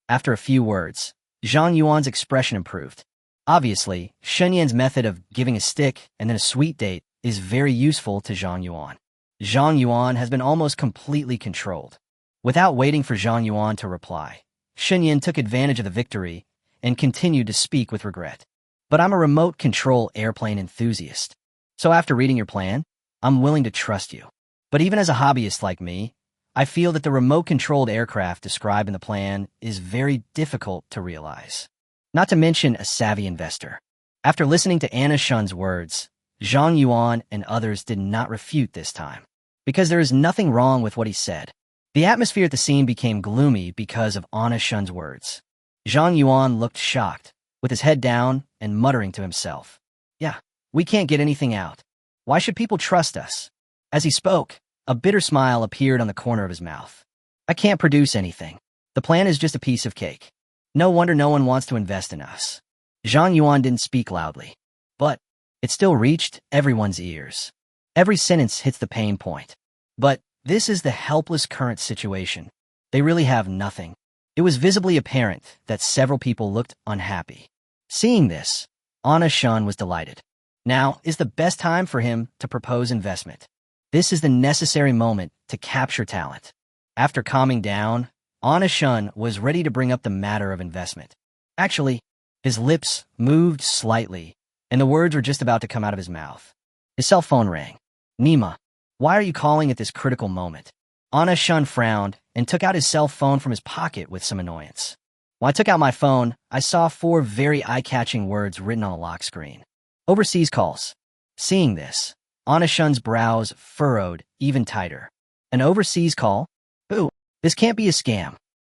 After a few words, Zhang Yuan's expression improved. Obviously, Xinyan's method of giving a stick and then a sweet date is very useful to Zhang Yuan. Zhang Yuan has been almost completely controlled. Without waiting for Zhang Yuan to reply, Xinyan took advantage of the victory and continued to speak with regret. But I'm a remote control airplane enthusiast. So after reading your plan, I'm willing to trust you. But even as a hobbyist like me, I feel that the remote-controlled aircraft described in the plan is very difficult to realize. Not to mention a savvy investor. After listening to Anna-shin's words, Zhang Yuan and others did not refute this time, because there is nothing wrong with what he said. The atmosphere at the scene became gloomy because of Anna-shin's words. Zhang Yuan looked shocked, with his head down and muttering to himself, "Yeah, we can't get anything out. Why should people trust us?" As he spoke, a bitter smile appeared on the corner of his mouth. "I can't produce anything. The plan is just a piece of cake. No wonder no one wants to invest in us." Zhang Yuan didn't speak loudly, but it still reached everyone's ears. Every sentence hits the pain point. But this is the helpless current situation. They really have nothing. It was visibly apparent that several people looked unhappy. Seeing this, Anna Shun was delighted. Now is the best time for him to propose investment. This is the necessary moment to capture talent. After calming down, Anna Shun was ready to bring up the matter of investment. Actually, his lips moved slightly, and the words were just about to come out of his mouth. His cell phone rang. Nima, why are you calling at this critical moment? Anna Shun frowned and took out his cell phone from his pocket with some annoyance. When I took out my phone, I saw 4 very eye-catching words written on a lock screen. Overseas calls. Seeing this, Anna Shun's brows furrowed even tighter. An overseas call? Boo, this can't be a scam.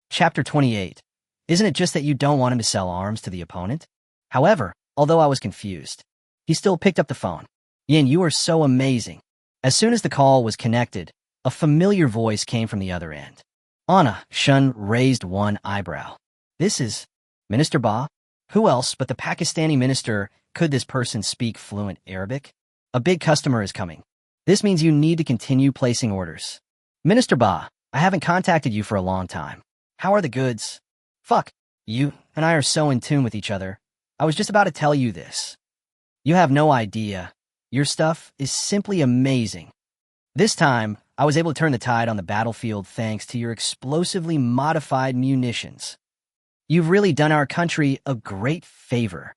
Chapter 28. Isn't it just that you don't want him to sell arms to the opponent? However, although I was confused, he still picked up the phone. Yin, you are so amazing. As soon as the call was connected, a familiar voice came from the other end. Anna Shun raised one eyebrow. This is Minister Ba? Who else but the Pakistani minister could this person speak fluent Arabic? A big customer is coming. This means you need to continue placing orders. Minister Ba, I haven't contacted you for a long time. How are the goods? Fuck, you and I are so in tune with each other. I was just about to tell you this. You have no idea. Your stuff is simply amazing. This time, I was able to turn the tide on the battlefield thanks to your explosively modified munitions. You've really done our country a great favor.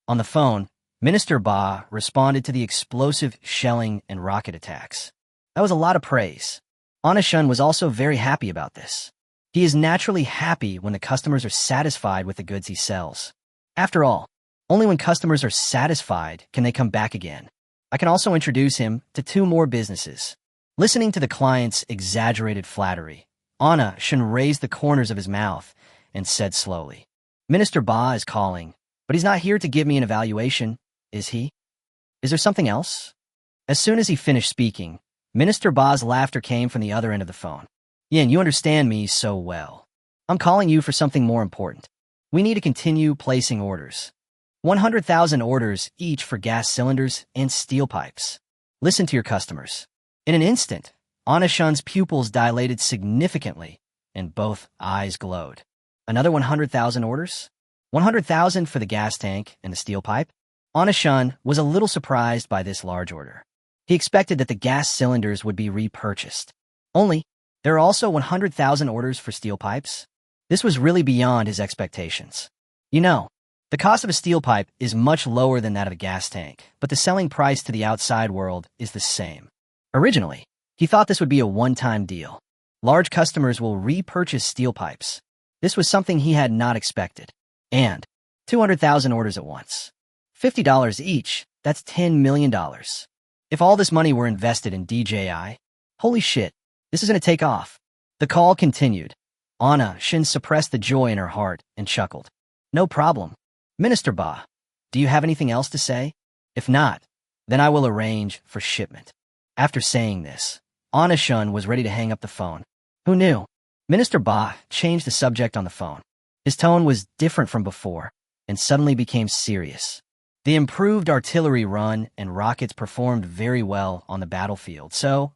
On the phone, Minister Ba responded to the explosive shelling and rocket attacks. That was a lot of praise. Anna Shun was also very happy about this. He is naturally happy when the customers are satisfied with the goods he sells. After all, only when customers are satisfied can they come back again. I can also introduce him to 2 more businesses. Listening to the client's exaggerated flattery, Anna Shun raised the corners of his mouth and said slowly, Minister Ba is calling, but he's not here to give me an evaluation, is he? Is there something else? As soon as he finished speaking, Minister Ba's laughter came from the other end of the phone. Yin, you understand me so well. I'm calling you for something more important. We need to continue placing orders. 100,000 orders each for gas cylinders and steel pipes. Listen to your customers. In an instant, Anna Shun's pupils dilated significantly, and both eyes glowed. Another 100,000 orders? 100,000 for the gas tank and the steel pipe? Anna Shun was a little surprised by this large order. He expected that the gas cylinders would be repurchased. Only, there are also 100,000 orders for steel pipes? This was really beyond his expectations. You know, the cost of a steel pipe is much lower than that of a gas tank, but the selling price to the outside world is the same. Originally, he thought this would be a one-time deal. Large customers will repurchase steel pipes. This was something he had not expected. And 200,000 orders at once. $50 each, that's $10 million. If all this money were invested in DJI, holy shit, this is going to take off. The call continued. Anna Shun suppressed the joy in her heart and chuckled. No problem. Minister Ba, do you have anything else to say? If not, then I will arrange for shipment. After saying this, Anna Shun was ready to hang up the phone. Who knew? Minister Ba changed the subject on the phone. His tone was different from before and suddenly became serious. The improved artillery run and rockets performed very well on the battlefield, so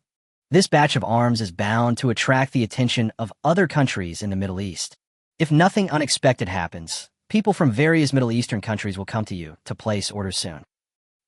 this batch of arms is bound to attract the attention of other countries in the Middle East. If nothing unexpected happens, people from various Middle Eastern countries will come to you to place orders soon.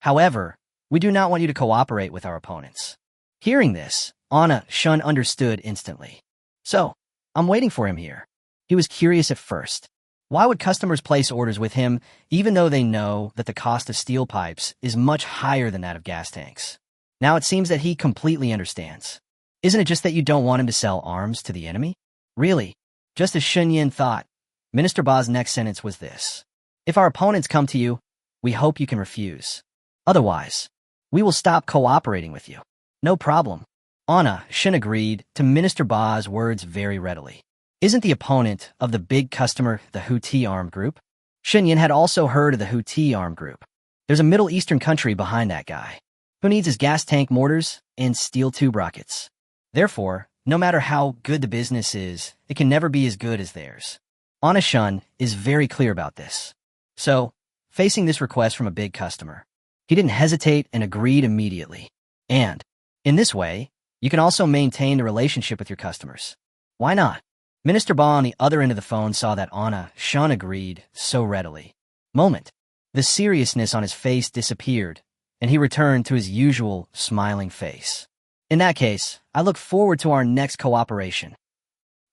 However, we do not want you to cooperate with our opponents. Hearing this, Anna Shun understood instantly. So, I'm waiting for him here. He was curious at first. Why would customers place orders with him even though they know that the cost of steel pipes is much higher than that of gas tanks? Now it seems that he completely understands. Isn't it just that you don't want him to sell arms to the enemy? Really, just as Shun Yin thought, Minister Ba's next sentence was this. If our opponents come to you, we hope you can refuse. Otherwise, we will stop cooperating with you. No problem. Anna Shun agreed to Minister Ba's words very readily. Isn't the opponent of the big customer the Houthi armed group? Shun Yin had also heard of the Houthi armed group. There's a Middle Eastern country behind that guy, who needs his gas tank mortars and steel tube rockets. Therefore, no matter how good the business is, it can never be as good as theirs. Anna Shun is very clear about this. So, facing this request from a big customer, he didn't hesitate and agreed immediately. And, in this way, you can also maintain the relationship with your customers. Why not? Minister Ba on the other end of the phone saw that Anna Shun agreed so readily. Moment. The seriousness on his face disappeared, and he returned to his usual smiling face. In that case, I look forward to our next cooperation.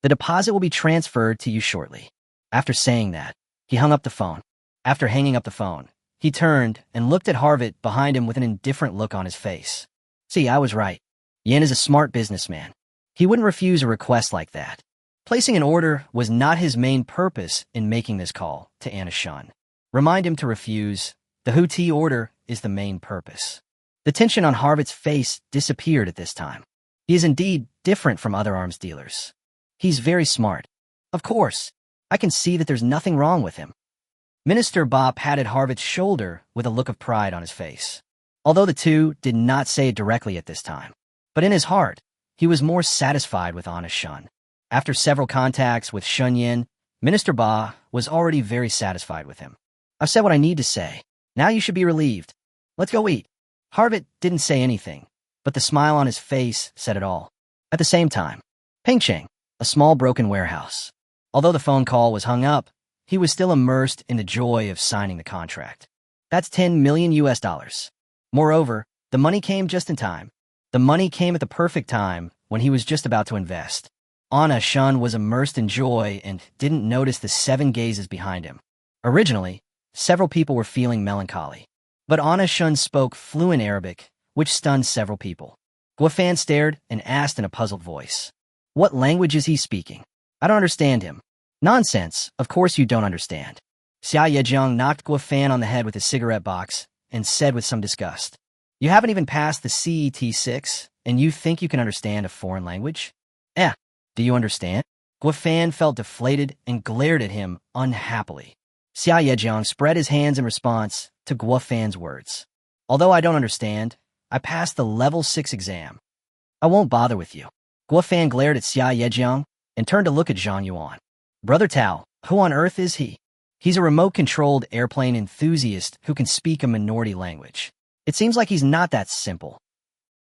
The deposit will be transferred to you shortly. After saying that, he hung up the phone. After hanging up the phone, he turned and looked at Harvett behind him with an indifferent look on his face. See, I was right. Yen is a smart businessman. He wouldn't refuse a request like that. Placing an order was not his main purpose in making this call to Anna Shun. Remind him to refuse. The Houthi order is the main purpose. The tension on Harvett's face disappeared at this time. He is indeed different from other arms dealers. He's very smart. Of course, I can see that there's nothing wrong with him. Minister Ba patted Harvett's shoulder with a look of pride on his face. Although the two did not say it directly at this time, but in his heart, he was more satisfied with Anna Shun. After several contacts with Shun Yin, Minister Ba was already very satisfied with him. I've said what I need to say. Now you should be relieved. Let's go eat. Harvett didn't say anything, but the smile on his face said it all. At the same time, Pengcheng, a small broken warehouse. Although the phone call was hung up, he was still immersed in the joy of signing the contract. That's $10 million. Moreover, the money came just in time. The money came at the perfect time when he was just about to invest. Anna Shun was immersed in joy and didn't notice the 7 gazes behind him. Originally, several people were feeling melancholy. But Anna Shun spoke fluent Arabic, which stunned several people. Guofan stared and asked in a puzzled voice, "What language is he speaking? I don't understand him." "Nonsense, of course you don't understand." Xia Yejiang knocked Guofan on the head with his cigarette box and said with some disgust, "You haven't even passed the CET6, and you think you can understand a foreign language? Do you understand?" Guofan felt deflated and glared at him unhappily. Xia Yejiang spread his hands in response to Guofan's words. "Although I don't understand, I passed the level 6 exam. I won't bother with you." Guofan glared at Xia Yejiang and turned to look at Zhang Yuan. "Brother Tao, who on earth is he?" "He's a remote-controlled airplane enthusiast who can speak a minority language. It seems like he's not that simple."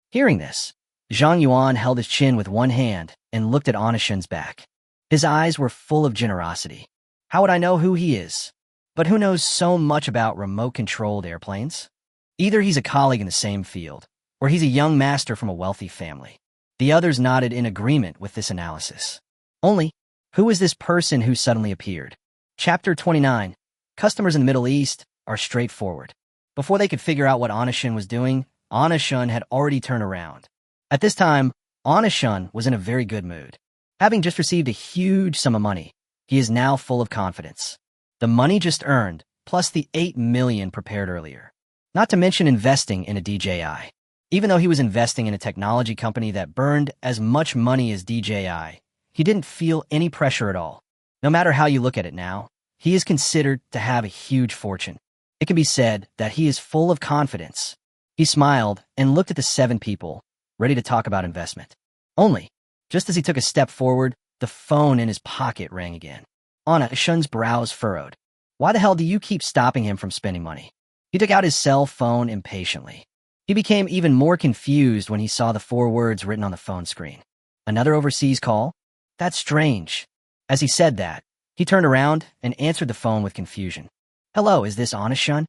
Hearing this, Zhang Yuan held his chin with one hand and looked at Anna Shun's back. His eyes were full of generosity. "How would I know who he is? But who knows so much about remote-controlled airplanes? Either he's a colleague in the same field, or he's a young master from a wealthy family." The others nodded in agreement with this analysis. Only, who is this person who suddenly appeared? Chapter 29. Customers in the Middle East are straightforward. Before they could figure out what Anna Shun was doing, Anna Shun had already turned around. At this time, Anna Shun was in a very good mood. Having just received a huge sum of money, he is now full of confidence. The money just earned, plus the 8 million prepared earlier. Not to mention investing in a DJI. Even though he was investing in a technology company that burned as much money as DJI, he didn't feel any pressure at all. No matter how you look at it now, he is considered to have a huge fortune. It can be said that he is full of confidence. He smiled and looked at the 7 people, ready to talk about investment. Only, just as he took a step forward, the phone in his pocket rang again. Anna Shun's brows furrowed. Why the hell do you keep stopping him from spending money? He took out his cell phone impatiently. He became even more confused when he saw the 4 words written on the phone screen. Another overseas call? That's strange. As he said that, he turned around and answered the phone with confusion. "Hello, is this Anna Shun?"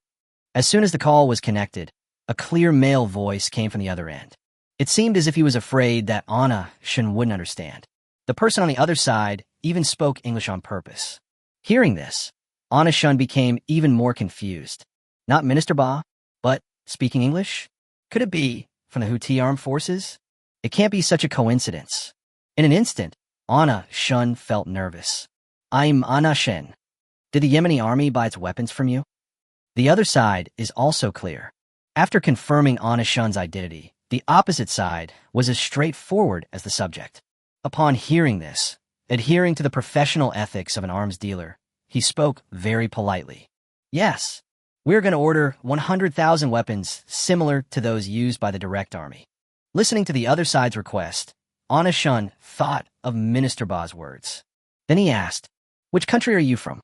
As soon as the call was connected, a clear male voice came from the other end. It seemed as if he was afraid that Anna Shun wouldn't understand. The person on the other side even spoke English on purpose. Hearing this, Anna Shun became even more confused. Not Minister Ba, but speaking English? Could it be from the Houthi armed forces? It can't be such a coincidence. In an instant, Anna Shun felt nervous. "I'm Anna Shun. Did the Yemeni army buy its weapons from you?" The other side is also clear. After confirming Anna Shun's identity, the opposite side was as straightforward as the subject. Upon hearing this, adhering to the professional ethics of an arms dealer, he spoke very politely. "Yes, we're going to order 100,000 weapons similar to those used by the direct army." Listening to the other side's request, Anna Shun thought of Minister Ba's words. Then he asked, "Which country are you from?"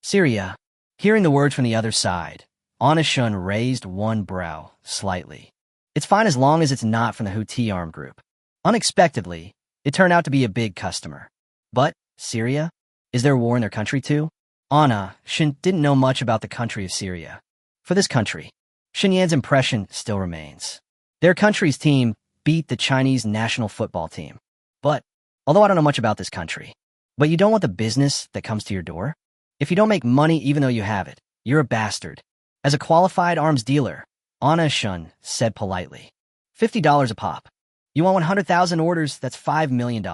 "Syria." Hearing the words from the other side, Anna Shun raised one brow slightly. "It's fine as long as it's not from the Houthi armed group." Unexpectedly, it turned out to be a big customer. But Syria? Is there a war in their country too? Anna, Shin didn't know much about the country of Syria. For this country, Xinyan's impression still remains. Their country's team beat the Chinese national football team. But, although I don't know much about this country, but you don't want the business that comes to your door? If you don't make money even though you have it, you're a bastard. As a qualified arms dealer, Anna Shun said politely. $50 a pop. You want 100,000 orders, that's $5 million.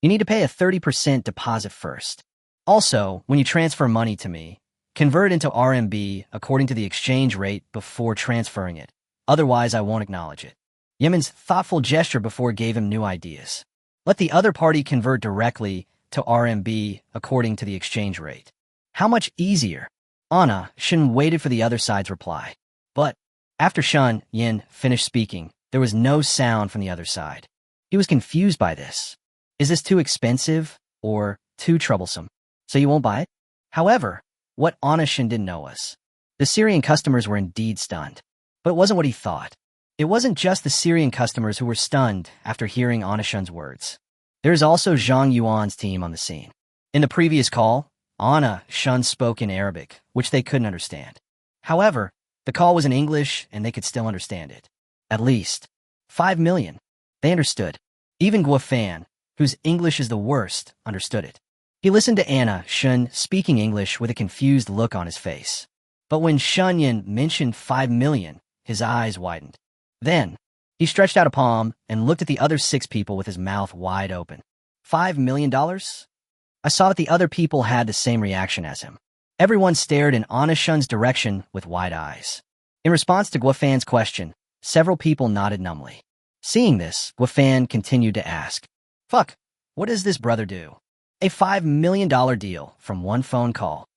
You need to pay a 30% deposit first. Also, when you transfer money to me, convert it into RMB according to the exchange rate before transferring it. Otherwise, I won't acknowledge it. Yemen's thoughtful gesture before gave him new ideas. Let the other party convert directly to RMB according to the exchange rate. How much easier? Anna Shun waited for the other side's reply. But after Shun Yin finished speaking, there was no sound from the other side. He was confused by this. Is this too expensive or too troublesome? So you won't buy it? However, what Anna Shun didn't know was, the Syrian customers were indeed stunned. But it wasn't what he thought. It wasn't just the Syrian customers who were stunned after hearing Anna Shun's words. There's also Zhang Yuan's team on the scene. In the previous call, Anna Shun spoke in Arabic, which they couldn't understand. However, the call was in English and they could still understand it. At least 5 million. They understood. Even Guofan, whose English is the worst, understood it. He listened to Anna Shun speaking English with a confused look on his face. But when Shunyan mentioned 5 million, his eyes widened. Then, he stretched out a palm and looked at the other 6 people with his mouth wide open. $5 million? I saw that the other people had the same reaction as him. Everyone stared in Anna Shun's direction with wide eyes. In response to Guofan's question, several people nodded numbly. Seeing this, Guofan continued to ask, Fuck, what does this brother do? A $5 million deal from one phone call.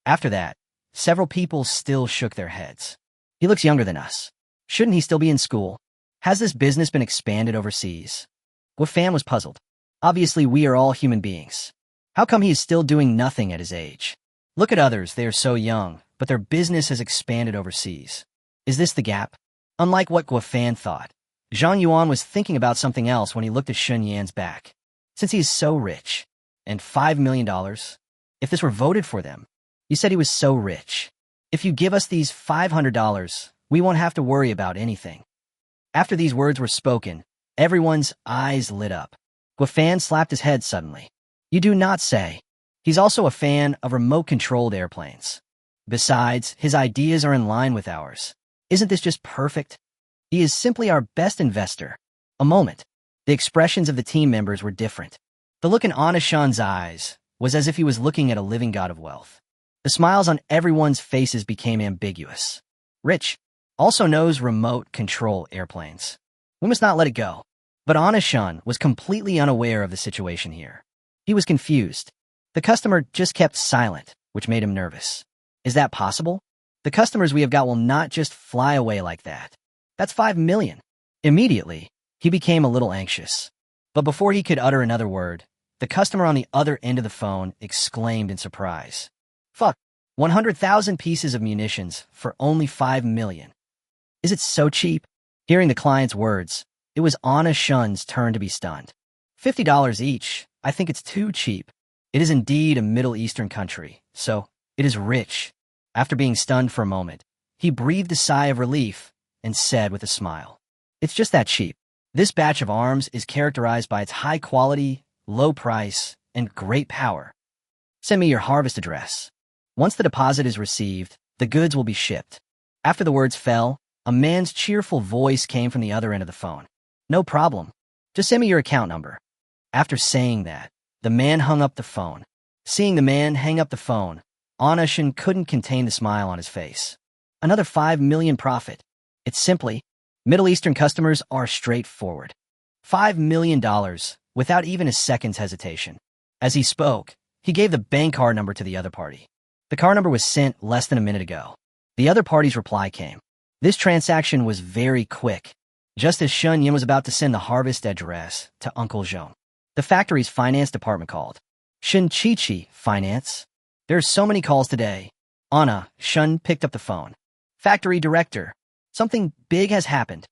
After that, several people still shook their heads. He looks younger than us. Shouldn't he still be in school? Has this business been expanded overseas? Guofan was puzzled. Obviously, we are all human beings. How come he is still doing nothing at his age? Look at others, they are so young, but their business has expanded overseas. Is this the gap? Unlike what Guofan thought, Zhang Yuan was thinking about something else when he looked at Shun Yan's back. Since he is so rich, and $5 million, if this were voted for them, you said he was so rich. If you give us these $500, we won't have to worry about anything. After these words were spoken, everyone's eyes lit up. Guofan slapped his head suddenly. You do not say. He's also a fan of remote-controlled airplanes. Besides, his ideas are in line with ours. Isn't this just perfect? He is simply our best investor. A moment. The expressions of the team members were different. The look in Anna Shun's eyes was as if he was looking at a living god of wealth. The smiles on everyone's faces became ambiguous. Rich also knows remote control airplanes. We must not let it go. But Anna Shun was completely unaware of the situation here. He was confused. The customer just kept silent, which made him nervous. Is that possible? The customers we have got will not just fly away like that. That's 5 million. Immediately, he became a little anxious. But before he could utter another word, the customer on the other end of the phone exclaimed in surprise. Fuck, 100,000 pieces of munitions for only 5 million. Is it so cheap? Hearing the client's words, it was Anna Shun's turn to be stunned. $50 each. I think it's too cheap. It is indeed a Middle Eastern country, so it is rich. After being stunned for a moment, he breathed a sigh of relief and said with a smile, It's just that cheap. This batch of arms is characterized by its high quality, low price, and great power. Send me your harvest address. Once the deposit is received, the goods will be shipped. After the words fell, a man's cheerful voice came from the other end of the phone. No problem. Just send me your account number. After saying that, the man hung up the phone. Seeing the man hang up the phone, Anna Shun couldn't contain the smile on his face. Another 5 million profit. It's simply, Middle Eastern customers are straightforward. $5 million without even a second's hesitation. As he spoke, he gave the bank card number to the other party. The card number was sent less than a minute ago. The other party's reply came. This transaction was very quick. Just as Shun Yin was about to send the harvest address to Uncle Zhong, the factory's finance department called. Shin Chi Finance? There's so many calls today. Anna Shun picked up the phone. Factory director. Something big has happened.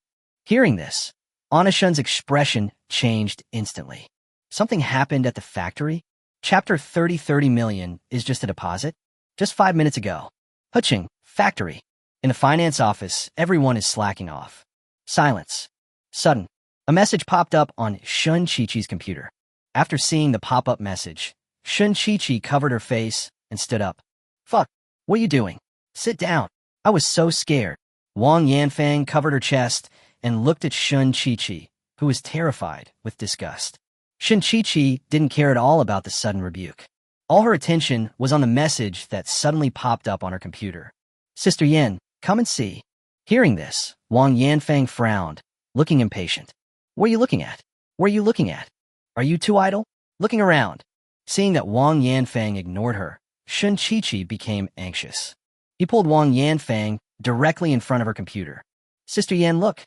Hearing this, Anna Shun's expression changed instantly. Something happened at the factory? Chapter 30 million is just a deposit? Just 5 minutes ago. Huching, factory. In the finance office, everyone is slacking off. Silence. Sudden. A message popped up on Shun Chi-Chi's computer. After seeing the pop-up message, Shun Chi-Chi covered her face and stood up. Fuck, what are you doing? Sit down. I was so scared. Wang Yanfang covered her chest and looked at Shun Chi-Chi, who was terrified with disgust. Shun Chi-Chi didn't care at all about the sudden rebuke. All her attention was on the message that suddenly popped up on her computer. Sister Yan, come and see. Hearing this, Wang Yanfang frowned, looking impatient. What are you looking at? What are you looking at? Are you too idle? Looking around. Seeing that Wang Yanfang ignored her, Shun Chi-Chi became anxious. He pulled Wang Yanfang directly in front of her computer. Sister Yan, look.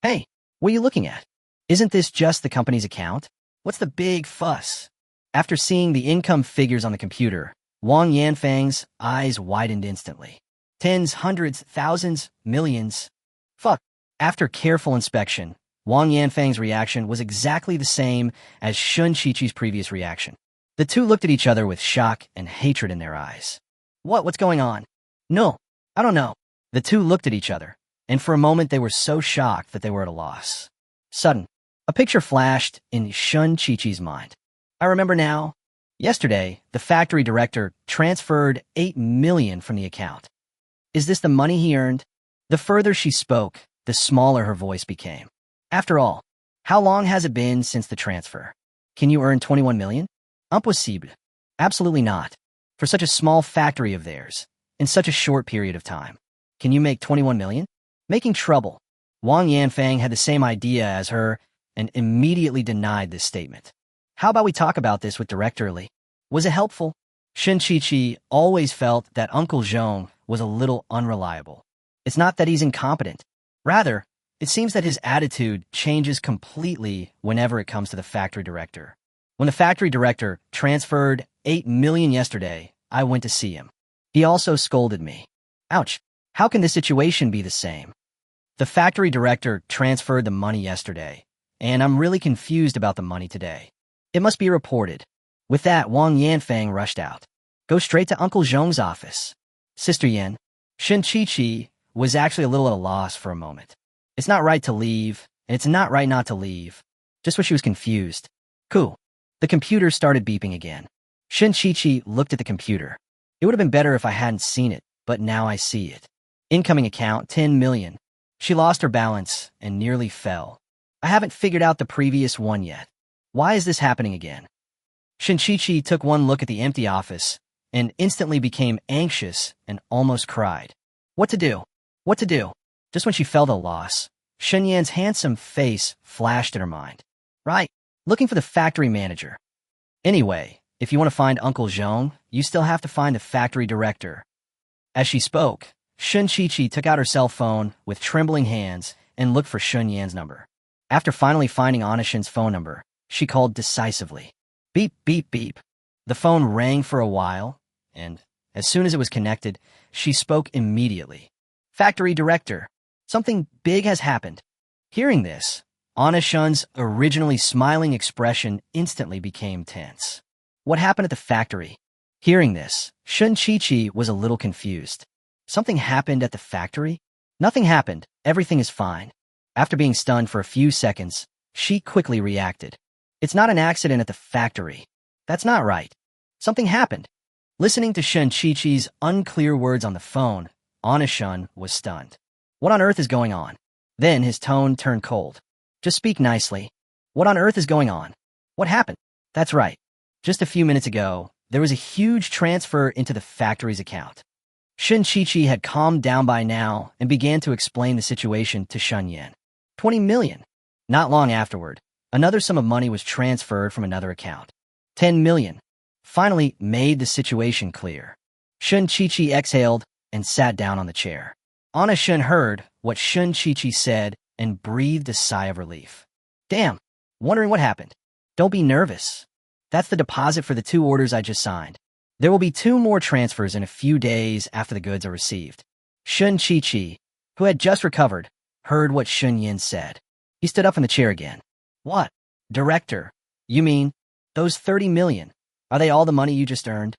Hey, what are you looking at? Isn't this just the company's account? What's the big fuss? After seeing the income figures on the computer, Wang Yanfang's eyes widened instantly. Tens, hundreds, thousands, millions. Fuck. After careful inspection, Wang Yanfang's reaction was exactly the same as Shun Chi-Chi's previous reaction. The two looked at each other with shock and hatred in their eyes. What's going on? No, I don't know. The two looked at each other, and for a moment they were so shocked that they were at a loss. Sudden, a picture flashed in Shun Chi-Chi's mind. I remember now. Yesterday, the factory director transferred 8 million from the account. Is this the money he earned? The further she spoke, the smaller her voice became. After all, how long has it been since the transfer? Can you earn 21 million? Impossible. Absolutely not. For such a small factory of theirs, in such a short period of time. Can you make 21 million? Making trouble. Wang Yanfang had the same idea as her and immediately denied this statement. How about we talk about this with Director Li? Was it helpful? Shun Chi-Chi always felt that Uncle Zhong was a little unreliable. It's not that he's incompetent. Rather, it seems that his attitude changes completely whenever it comes to the factory director. When the factory director transferred 8 million yesterday, I went to see him. He also scolded me. Ouch. How can this situation be the same? The factory director transferred the money yesterday, and I'm really confused about the money today. It must be reported. With that, Wang Yanfang rushed out. Go straight to Uncle Zhong's office. Sister Yan, Shun Chi-Chi was actually a little at a loss for a moment. It's not right to leave, and it's not right not to leave. Just what she was confused. Cool. The computer started beeping again. Shun Chi-Chi looked at the computer. It would have been better if I hadn't seen it, but now I see it. Incoming account, 10 million. She lost her balance and nearly fell. I haven't figured out the previous one yet. Why is this happening again? Shun Chi-Chi took one look at the empty office and instantly became anxious and almost cried. What to do? What to do? Just when she felt a loss, Shun Yan's handsome face flashed in her mind. Right, looking for the factory manager. Anyway, if you want to find Uncle Zhong, you still have to find the factory director. As she spoke, Shun Chi-Chi took out her cell phone with trembling hands and looked for Shun Yan's number. After finally finding Anishin's phone number, she called decisively. Beep, beep, beep. The phone rang for a while, and as soon as it was connected, she spoke immediately. Factory director, something big has happened. Hearing this, Anishin's originally smiling expression instantly became tense. What happened at the factory? Hearing this, Shun Chi-Chi was a little confused. Something happened at the factory? Nothing happened. Everything is fine. After being stunned for a few seconds, she quickly reacted. It's not an accident at the factory. That's not right. Something happened. Listening to Shun Chi-Chi's unclear words on the phone, Anishin was stunned. What on earth is going on? Then his tone turned cold. Just speak nicely. What on earth is going on? What happened? That's right. Just a few minutes ago, there was a huge transfer into the factory's account. Shun Chi-Chi had calmed down by now and began to explain the situation to Shun Yan. 20 million. Not long afterward, another sum of money was transferred from another account. 10 million. Finally made the situation clear. Shun Chi-Chi exhaled and sat down on the chair. Anishin heard what Shun Chi-Chi said and breathed a sigh of relief. Damn, wondering what happened. Don't be nervous. That's the deposit for the 2 orders I just signed. There will be 2 more transfers in a few days after the goods are received. Shun Chi-Chi, who had just recovered, heard what Shun Yan said. He stood up in the chair again. What? Director? You mean those 30 million? Are they all the money you just earned?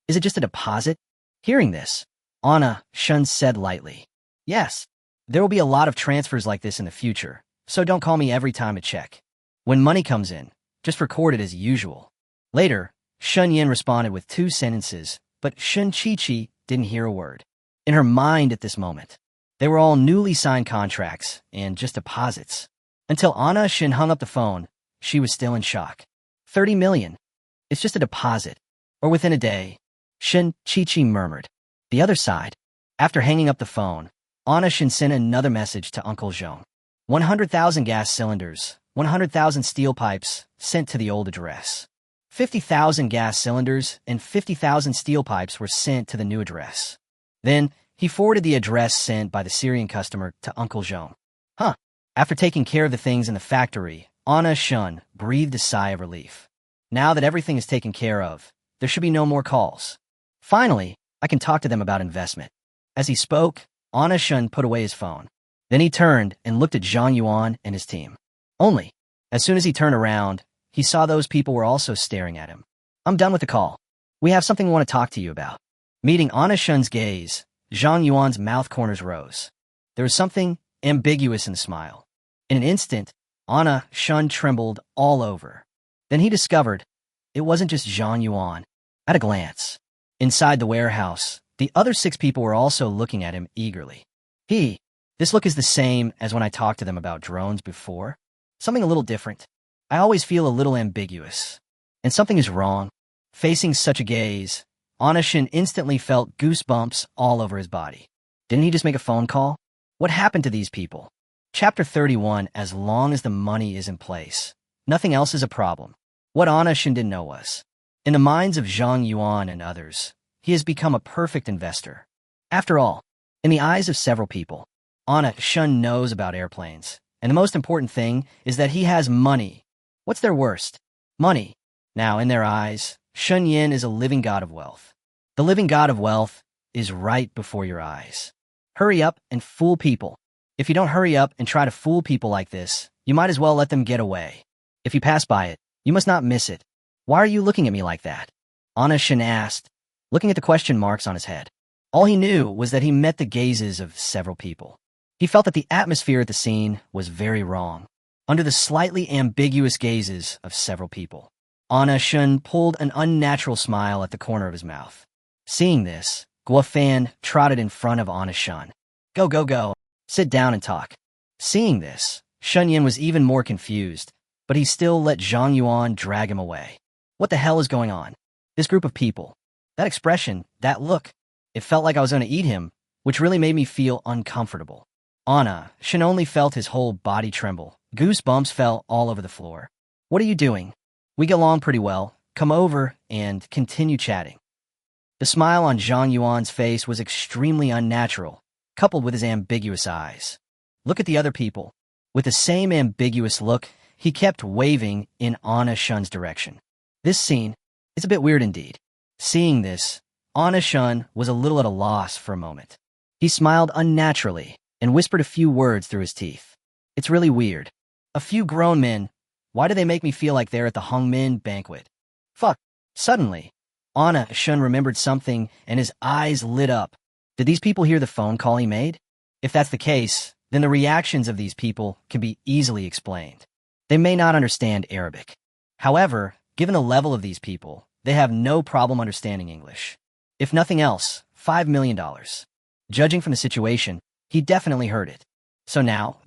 Is it just a deposit? Hearing this, Anna Shun said lightly, yes, there will be a lot of transfers like this in the future, so don't call me every time a check. When money comes in, just record it as usual. Later, Shun Yin responded with 2 sentences, but Shun Chi didn't hear a word. In her mind at this moment, they were all newly signed contracts and just deposits. Until Anna Shun hung up the phone, she was still in shock. 30 million. It's just a deposit. Or within a day, Shun Chi murmured. The other side. After hanging up the phone, Anna Shun sent another message to Uncle Zhong. 100,000 gas cylinders, 100,000 steel pipes sent to the old address. 50,000 gas cylinders and 50,000 steel pipes were sent to the new address. Then, he forwarded the address sent by the Syrian customer to Uncle Zhong. After taking care of the things in the factory, Anna Shun breathed a sigh of relief. Now that everything is taken care of, there should be no more calls. Finally, I can talk to them about investment. As he spoke, Anna Shun put away his phone. Then he turned and looked at Zhang Yuan and his team. Only, as soon as he turned around, he saw those people were also staring at him. I'm done with the call. We have something we want to talk to you about. Meeting Anna Shun's gaze, Zhang Yuan's mouth corners rose. There was something ambiguous in the smile. In an instant, Anna Shun trembled all over. Then he discovered it wasn't just Zhang Yuan. At a glance, inside the warehouse, the other 6 people were also looking at him eagerly. This look is the same as when I talked to them about drones before. Something a little different. I always feel a little ambiguous. And something is wrong. Facing such a gaze, Anna Shun instantly felt goosebumps all over his body. Didn't he just make a phone call? What happened to these people? Chapter 31, as long as the money is in place. Nothing else is a problem. What Anna Shun didn't know was, in the minds of Zhang Yuan and others, he has become a perfect investor. After all, in the eyes of several people, Anna Shun knows about airplanes, and the most important thing is that he has money. What's their worst? Money. Now, in their eyes, Shun Yin is a living god of wealth. The living god of wealth is right before your eyes. Hurry up and fool people. If you don't hurry up and try to fool people like this, you might as well let them get away. If you pass by it, you must not miss it. Why are you looking at me like that? Anna Shun asked, looking at the question marks on his head. All he knew was that he met the gazes of several people. He felt that the atmosphere at the scene was very wrong. Under the slightly ambiguous gazes of several people, Anna Shun pulled an unnatural smile at the corner of his mouth. Seeing this, Guo Fan trotted in front of Anna Shun. Go. Sit down and talk. Seeing this, Shun Yin was even more confused, but he still let Zhang Yuan drag him away. What the hell is going on? This group of people. That expression, that look. It felt like I was going to eat him, which really made me feel uncomfortable. Anna Shun only felt his whole body tremble. Goosebumps fell all over the floor. What are you doing? We get along pretty well. Come over and continue chatting. The smile on Zhang Yuan's face was extremely unnatural, coupled with his ambiguous eyes. Look at the other people. With the same ambiguous look, he kept waving in Anna Shun's direction. This scene is a bit weird indeed. Seeing this, Anna Shun was a little at a loss for a moment. He smiled unnaturally and whispered a few words through his teeth. It's really weird. A few grown men. Why do they make me feel like they're at the Hongmin banquet? Fuck. Suddenly, Anna Shun remembered something and his eyes lit up. Did these people hear the phone call he made? If that's the case, then the reactions of these people can be easily explained. They may not understand Arabic. However, given the level of these people, they have no problem understanding English. If nothing else, $5 million. Judging from the situation, he definitely heard it. So now,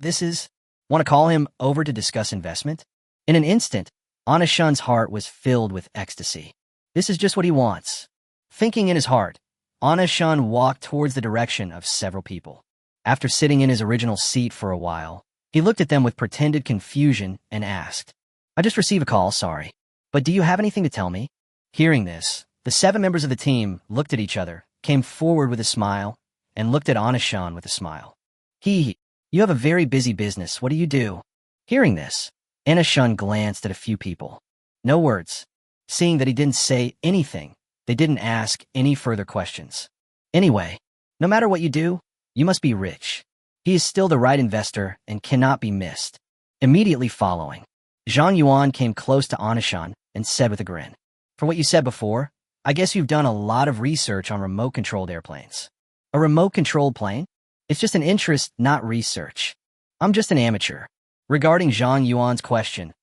want to call him over to discuss investment? In an instant, Anna Shun's heart was filled with ecstasy. This is just what he wants. Thinking in his heart, Anna Shun walked towards the direction of several people. After sitting in his original seat for a while, he looked at them with pretended confusion and asked, I just received a call, sorry. But do you have anything to tell me? Hearing this, the 7 members of the team looked at each other, came forward with a smile, and looked at Anna Shun with a smile. You have a very busy business. What do you do? Hearing this, Anna Shun glanced at a few people. No words. Seeing that he didn't say anything, they didn't ask any further questions. Anyway, no matter what you do, you must be rich. He is still the right investor and cannot be missed. Immediately following, Zhang Yuan came close to Anna Shun and said with a grin, For what you said before, I guess you've done a lot of research on remote-controlled airplanes. A remote-controlled plane? It's just an interest, not research. I'm just an amateur. Regarding Zhang Yuan's question,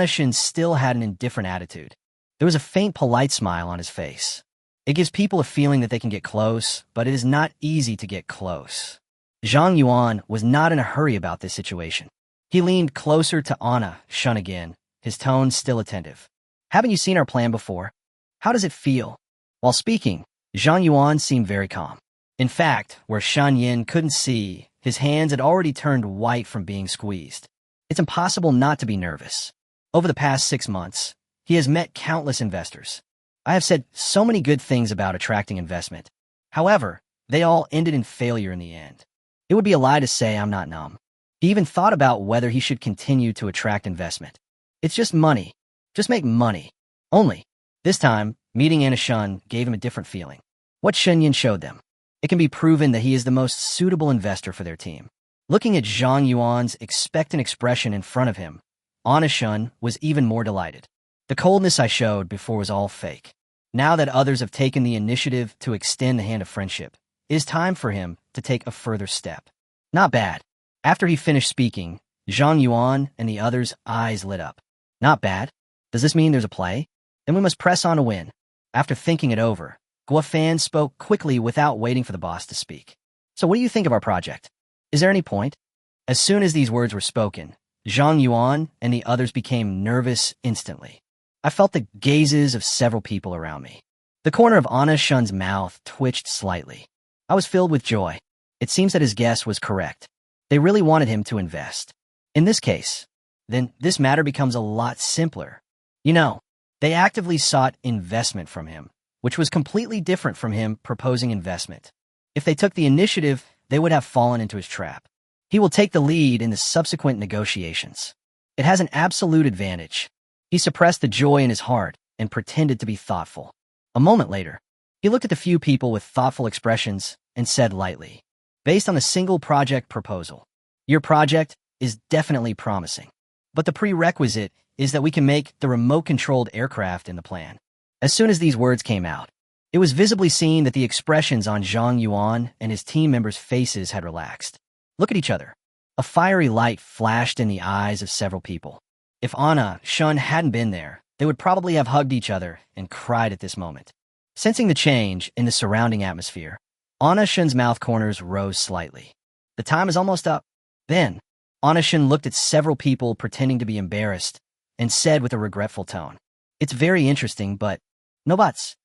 Shin still had an indifferent attitude. There was a faint, polite smile on his face. It gives people a feeling that they can get close, but it is not easy to get close. Zhang Yuan was not in a hurry about this situation. He leaned closer to Shin again, his tone still attentive. Haven't you seen our plan before? How does it feel? While speaking, Zhang Yuan seemed very calm. In fact, where Shan Yin couldn't see, his hands had already turned white from being squeezed. It's impossible not to be nervous. Over the past 6 months, he has met countless investors. I have said so many good things about attracting investment. However, they all ended in failure in the end. It would be a lie to say I'm not numb. He even thought about whether he should continue to attract investment. It's just money. Just make money. Only. This time, meeting Shin gave him a different feeling. What Shen Yin showed them. It can be proven that he is the most suitable investor for their team. Looking at Zhang Yuan's expectant expression in front of him, Shin was even more delighted. The coldness I showed before was all fake. Now that others have taken the initiative to extend the hand of friendship, it is time for him to take a further step. Not bad. After he finished speaking, Zhang Yuan and the others' eyes lit up. Not bad? Does this mean there's a play? Then we must press on to win. After thinking it over, Guofan spoke quickly without waiting for the boss to speak. So what do you think of our project? Is there any point? As soon as these words were spoken, Zhang Yuan and the others became nervous instantly. I felt the gazes of several people around me. The corner of Shin's mouth twitched slightly. I was filled with joy. It seems that his guess was correct. They really wanted him to invest. In this case, then this matter becomes a lot simpler. You know, they actively sought investment from him, which was completely different from him proposing investment. If they took the initiative, they would have fallen into his trap. He will take the lead in the subsequent negotiations. It has an absolute advantage. He suppressed the joy in his heart and pretended to be thoughtful. A moment later, he looked at the few people with thoughtful expressions and said lightly, based on a single project proposal, your project is definitely promising. But the prerequisite is that we can make the remote-controlled aircraft in the plan. As soon as these words came out, it was visibly seen that the expressions on Zhang Yuan and his team members' faces had relaxed. Look at each other. A fiery light flashed in the eyes of several people. If Shin hadn't been there, they would probably have hugged each other and cried at this moment. Sensing the change in the surrounding atmosphere, Shin's mouth corners rose slightly. The time is almost up. Then, Shin looked at several people pretending to be embarrassed and said with a regretful tone, "It's very interesting, but no buts."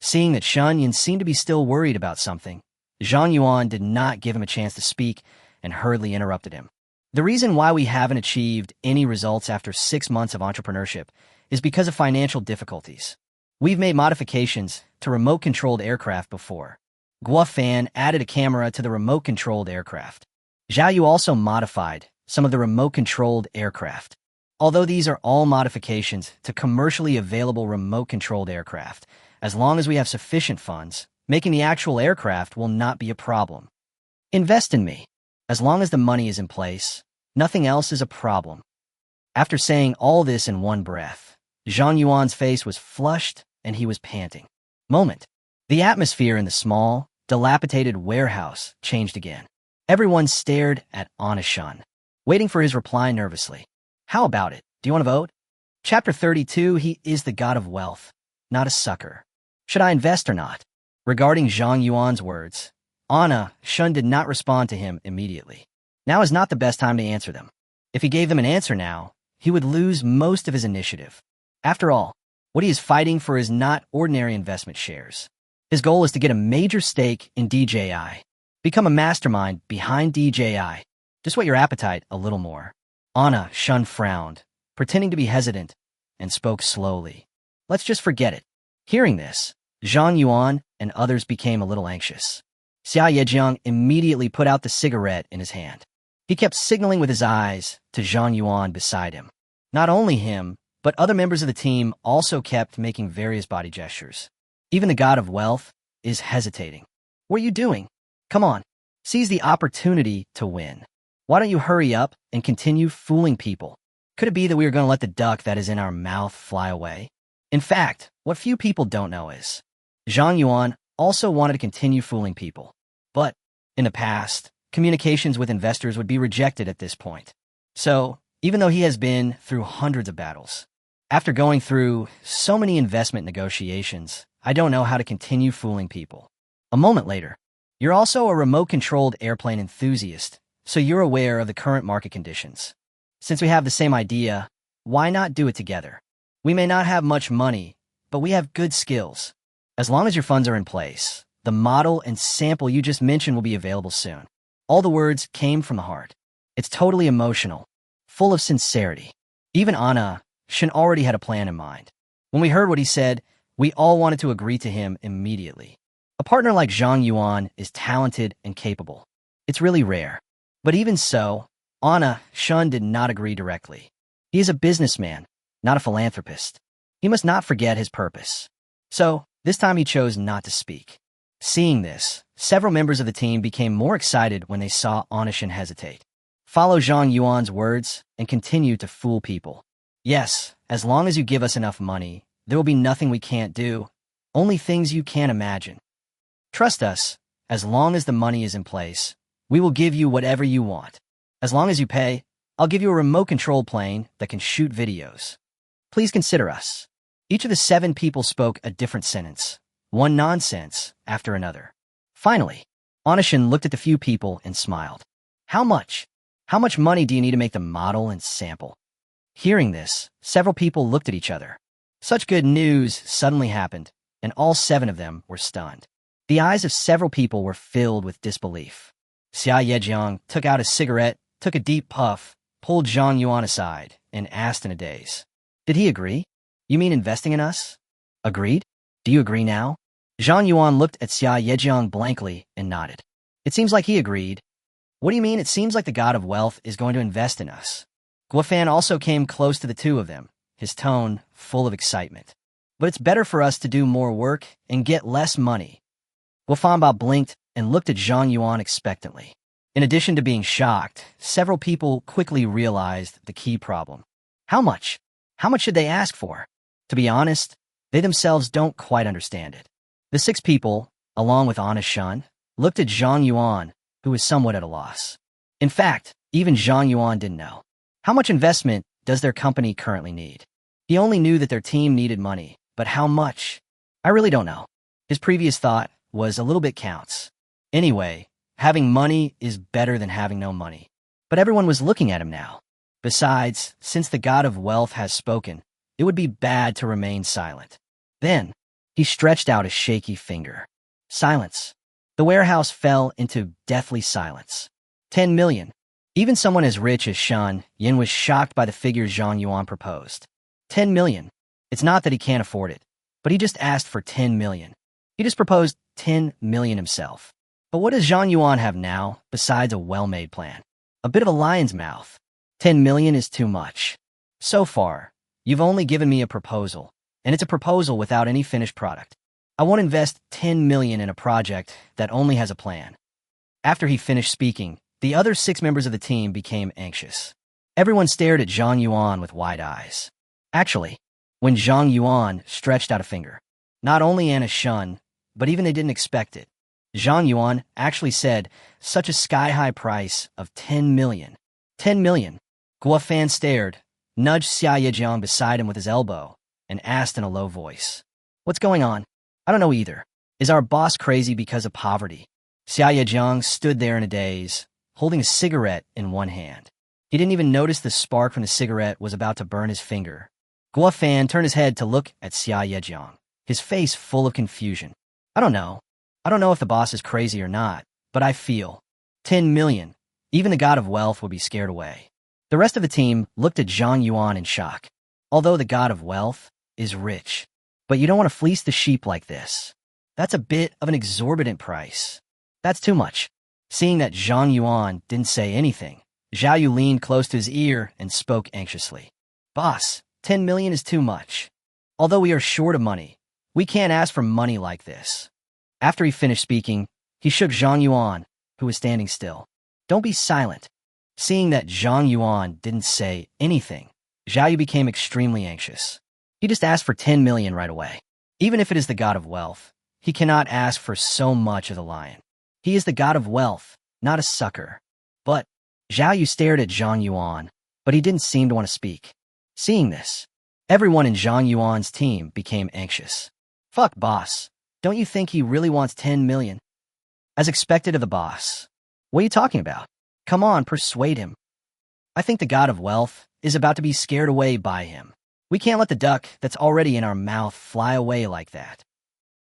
Seeing that Shan Yin seemed to be still worried about something, Zhang Yuan did not give him a chance to speak and hurriedly interrupted him. The reason why we haven't achieved any results after 6 months of entrepreneurship is because of financial difficulties. We've made modifications to remote-controlled aircraft before. Guofan added a camera to the remote-controlled aircraft. Zhao Yu also modified some of the remote-controlled aircraft. Although these are all modifications to commercially available remote-controlled aircraft, as long as we have sufficient funds, making the actual aircraft will not be a problem. Invest in me. As long as the money is in place, nothing else is a problem. After saying all this in one breath, Zhang Yuan's face was flushed and he was panting. Moment. The atmosphere in the small, dilapidated warehouse changed again. Everyone stared at Shin, waiting for his reply nervously. How about it? Do you want to vote? Chapter 32, he is the god of wealth, not a sucker. Should I invest or not? Regarding Zhang Yuan's words, Shin did not respond to him immediately. Now is not the best time to answer them. If he gave them an answer now, he would lose most of his initiative. After all, what he is fighting for is not ordinary investment shares. His goal is to get a major stake in DJI. Become a mastermind behind DJI. Just whet your appetite a little more. Shin frowned, pretending to be hesitant, and spoke slowly. Let's just forget it. Hearing this, Zhang Yuan and others became a little anxious. Xia Yejiang immediately put out the cigarette in his hand. He kept signaling with his eyes to Zhang Yuan beside him. Not only him, but other members of the team also kept making various body gestures. Even the god of wealth is hesitating. What are you doing? Come on, seize the opportunity to win. Why don't you hurry up and continue fooling people? Could it be that we are going to let the duck that is in our mouth fly away? In fact, what few people don't know is Zhang Yuan also wanted to continue fooling people. But in the past, communications with investors would be rejected at this point. So, even though he has been through hundreds of battles, after going through so many investment negotiations, I don't know how to continue fooling people. A moment later, you're also a remote-controlled airplane enthusiast, so you're aware of the current market conditions. Since we have the same idea, why not do it together? We may not have much money, but we have good skills. As long as your funds are in place, the model and sample you just mentioned will be available soon. All the words came from the heart. It's totally emotional, full of sincerity. Even Anna, Shin already had a plan in mind. When we heard what he said, we all wanted to agree to him immediately. A partner like Zhang Yuan is talented and capable. It's really rare. But even so, Anna, Shun did not agree directly. He is a businessman, not a philanthropist. He must not forget his purpose. So, this time he chose not to speak. Seeing this, several members of the team became more excited when they saw Anna Shin hesitate. Follow Zhang Yuan's words and continue to fool people. Yes, as long as you give us enough money, there will be nothing we can't do, only things you can't imagine. Trust us, as long as the money is in place, we will give you whatever you want. As long as you pay, I'll give you a remote control plane that can shoot videos. Please consider us. Each of the 7 people spoke a different sentence, one nonsense after another. Finally, Onishin looked at the few people and smiled. How much? How much money do you need to make the model and sample? Hearing this, several people looked at each other. Such good news suddenly happened, and all 7 of them were stunned. The eyes of several people were filled with disbelief. Xia Yejiang took out a cigarette, took a deep puff, pulled Zhang Yuan aside, and asked in a daze. Did he agree? You mean investing in us? Agreed? Do you agree now? Zhang Yuan looked at Xia Yejiang blankly and nodded. It seems like he agreed. What do you mean it seems like the god of wealth is going to invest in us? Guofan also came close to the 2 of them, his tone full of excitement. But it's better for us to do more work and get less money. Guofanba blinked and looked at Zhang Yuan expectantly. In addition to being shocked, several people quickly realized the key problem. How much? How much should they ask for? To be honest, they themselves don't quite understand it. The 6 people, along with Anna Shun, looked at Zhang Yuan, who was somewhat at a loss. In fact, even Zhang Yuan didn't know. How much investment does their company currently need? He only knew that their team needed money, but how much? I really don't know. His previous thought was a little bit counts. Anyway, having money is better than having no money. But everyone was looking at him now. Besides, since the god of wealth has spoken, it would be bad to remain silent. Then, he stretched out a shaky finger. Silence. The warehouse fell into deathly silence. 10 million. Even someone as rich as Shan Yin was shocked by the figure Zhang Yuan proposed. 10 million. It's not that he can't afford it, but he just asked for 10 million. He just proposed 10 million himself. But what does Zhang Yuan have now, besides a well-made plan? A bit of a lion's mouth. 10 million is too much. So far, you've only given me a proposal, and it's a proposal without any finished product. I won't invest 10 million in a project that only has a plan. After he finished speaking, the other 6 members of the team became anxious. Everyone stared at Zhang Yuan with wide eyes. Actually, when Zhang Yuan stretched out a finger, not only Anna Shun, but even they didn't expect it. Zhang Yuan actually said such a sky-high price of 10 million. 10 million. Guofan stared, nudged Xia Yejiang beside him with his elbow, and asked in a low voice, "What's going on? I don't know either. Is our boss crazy because of poverty?" Xia Yejiang stood there in a daze, holding a cigarette in one hand. He didn't even notice the spark from the cigarette was about to burn his finger. Guofan turned his head to look at Xia Yejiang, his face full of confusion. I don't know. I don't know if the boss is crazy or not, but I feel 10 million. Even the god of wealth would be scared away. The rest of the team looked at Zhang Yuan in shock. Although the god of wealth is rich, but you don't want to fleece the sheep like this. That's a bit of an exorbitant price. That's too much. Seeing that Zhang Yuan didn't say anything, Zhao Yu leaned close to his ear and spoke anxiously. Boss, 10 million is too much. Although we are short of money, we can't ask for money like this. After he finished speaking, he shook Zhang Yuan, who was standing still. Don't be silent. Seeing that Zhang Yuan didn't say anything, Zhao Yu became extremely anxious. He just asked for 10 million right away. Even if it is the god of wealth, he cannot ask for so much of the lion. He is the god of wealth, not a sucker. But Zhao Yu stared at Zhang Yuan, but he didn't seem to want to speak. Seeing this, everyone in Zhang Yuan's team became anxious. Fuck, boss. Don't you think he really wants 10 million? As expected of the boss. What are you talking about? Come on, persuade him. I think the god of wealth is about to be scared away by him. We can't let the duck that's already in our mouth fly away like that.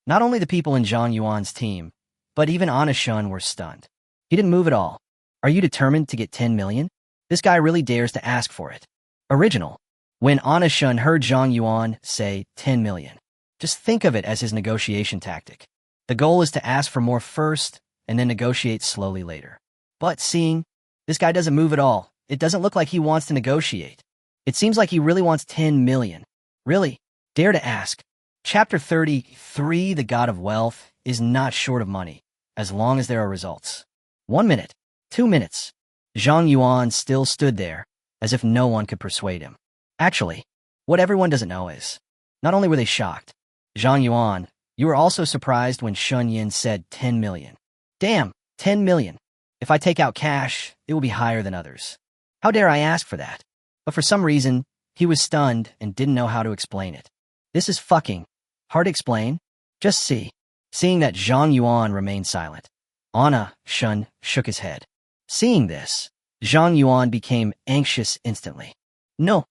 Not only the people in Zhang Yuan's team, but even Anashun were stunned. He didn't move at all. Are you determined to get 10 million? This guy really dares to ask for it. Original. When Anashun heard Zhang Yuan say 10 million, just think of it as his negotiation tactic. The goal is to ask for more first and then negotiate slowly later. But seeing this guy doesn't move at all, it doesn't look like he wants to negotiate. It seems like he really wants 10 million. Really? Dare to ask. Chapter 33, the god of wealth, is not short of money, as long as there are results. 1 minute, 2 minutes. Zhang Yuan still stood there, as if no one could persuade him. Actually, what everyone doesn't know is, not only were they shocked, Zhang Yuan, you were also surprised when Shun Yin said 10 million. Damn, 10 million. If I take out cash, it will be higher than others. How dare I ask for that? But for some reason, he was stunned and didn't know how to explain it. This is fucking hard to explain. Just see. Seeing that Zhang Yuan remained silent, Anna Shun shook his head. Seeing this, Zhang Yuan became anxious instantly. No.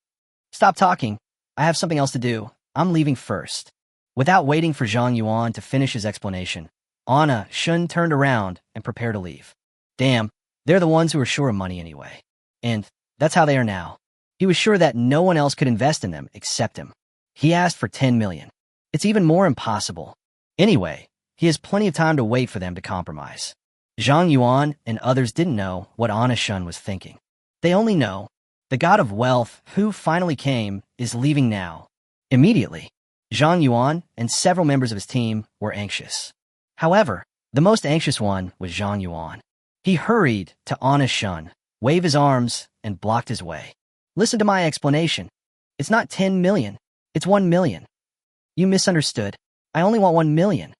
Stop talking. I have something else to do. I'm leaving first. Without waiting for Zhang Yuan to finish his explanation, Anna Shun turned around and prepared to leave. Damn, they're the ones who are sure of money anyway. And that's how they are now. He was sure that no one else could invest in them except him. He asked for 10 million. It's even more impossible. Anyway, he has plenty of time to wait for them to compromise. Zhang Yuan and others didn't know what Anna Shun was thinking. They only know the god of wealth, who finally came, is leaving now. Immediately, Zhang Yuan and several members of his team were anxious. However, the most anxious one was Zhang Yuan. He hurried to Anna Shun, waved his arms, and blocked his way. Listen to my explanation. It's not 10 million. It's 1 million. You misunderstood. I only want 1 million.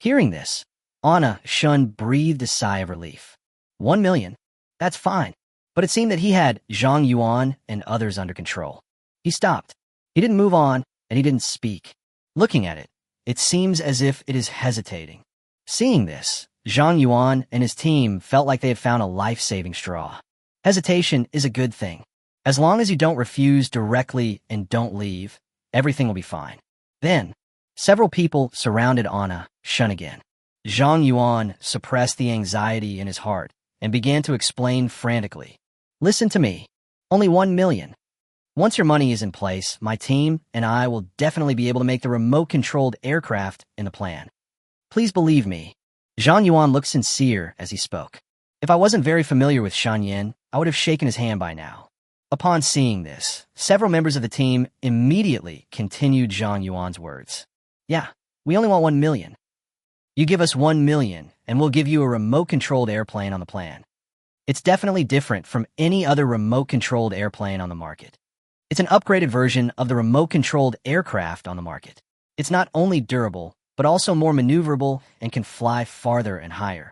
Hearing this, Anna Shun breathed a sigh of relief. 1 million? That's fine. But it seemed that he had Zhang Yuan and others under control. He stopped. He didn't move on, and he didn't speak. Looking at it, it seems as if it is hesitating. Seeing this, Zhang Yuan and his team felt like they had found a life-saving straw. Hesitation is a good thing. As long as you don't refuse directly and don't leave, everything will be fine. Then, several people surrounded Anna Shun again. Zhang Yuan suppressed the anxiety in his heart and began to explain frantically. Listen to me. Only 1 million. Once your money is in place, my team and I will definitely be able to make the remote-controlled aircraft in the plan. Please believe me. Zhang Yuan looked sincere as he spoke. If I wasn't very familiar with Shan Yin, I would have shaken his hand by now. Upon seeing this, several members of the team immediately continued Zhang Yuan's words. Yeah, we only want 1 million. You give us 1 million, and we'll give you a remote-controlled airplane on the plan. It's definitely different from any other remote-controlled airplane on the market. It's an upgraded version of the remote-controlled aircraft on the market. It's not only durable, but also more maneuverable and can fly farther and higher.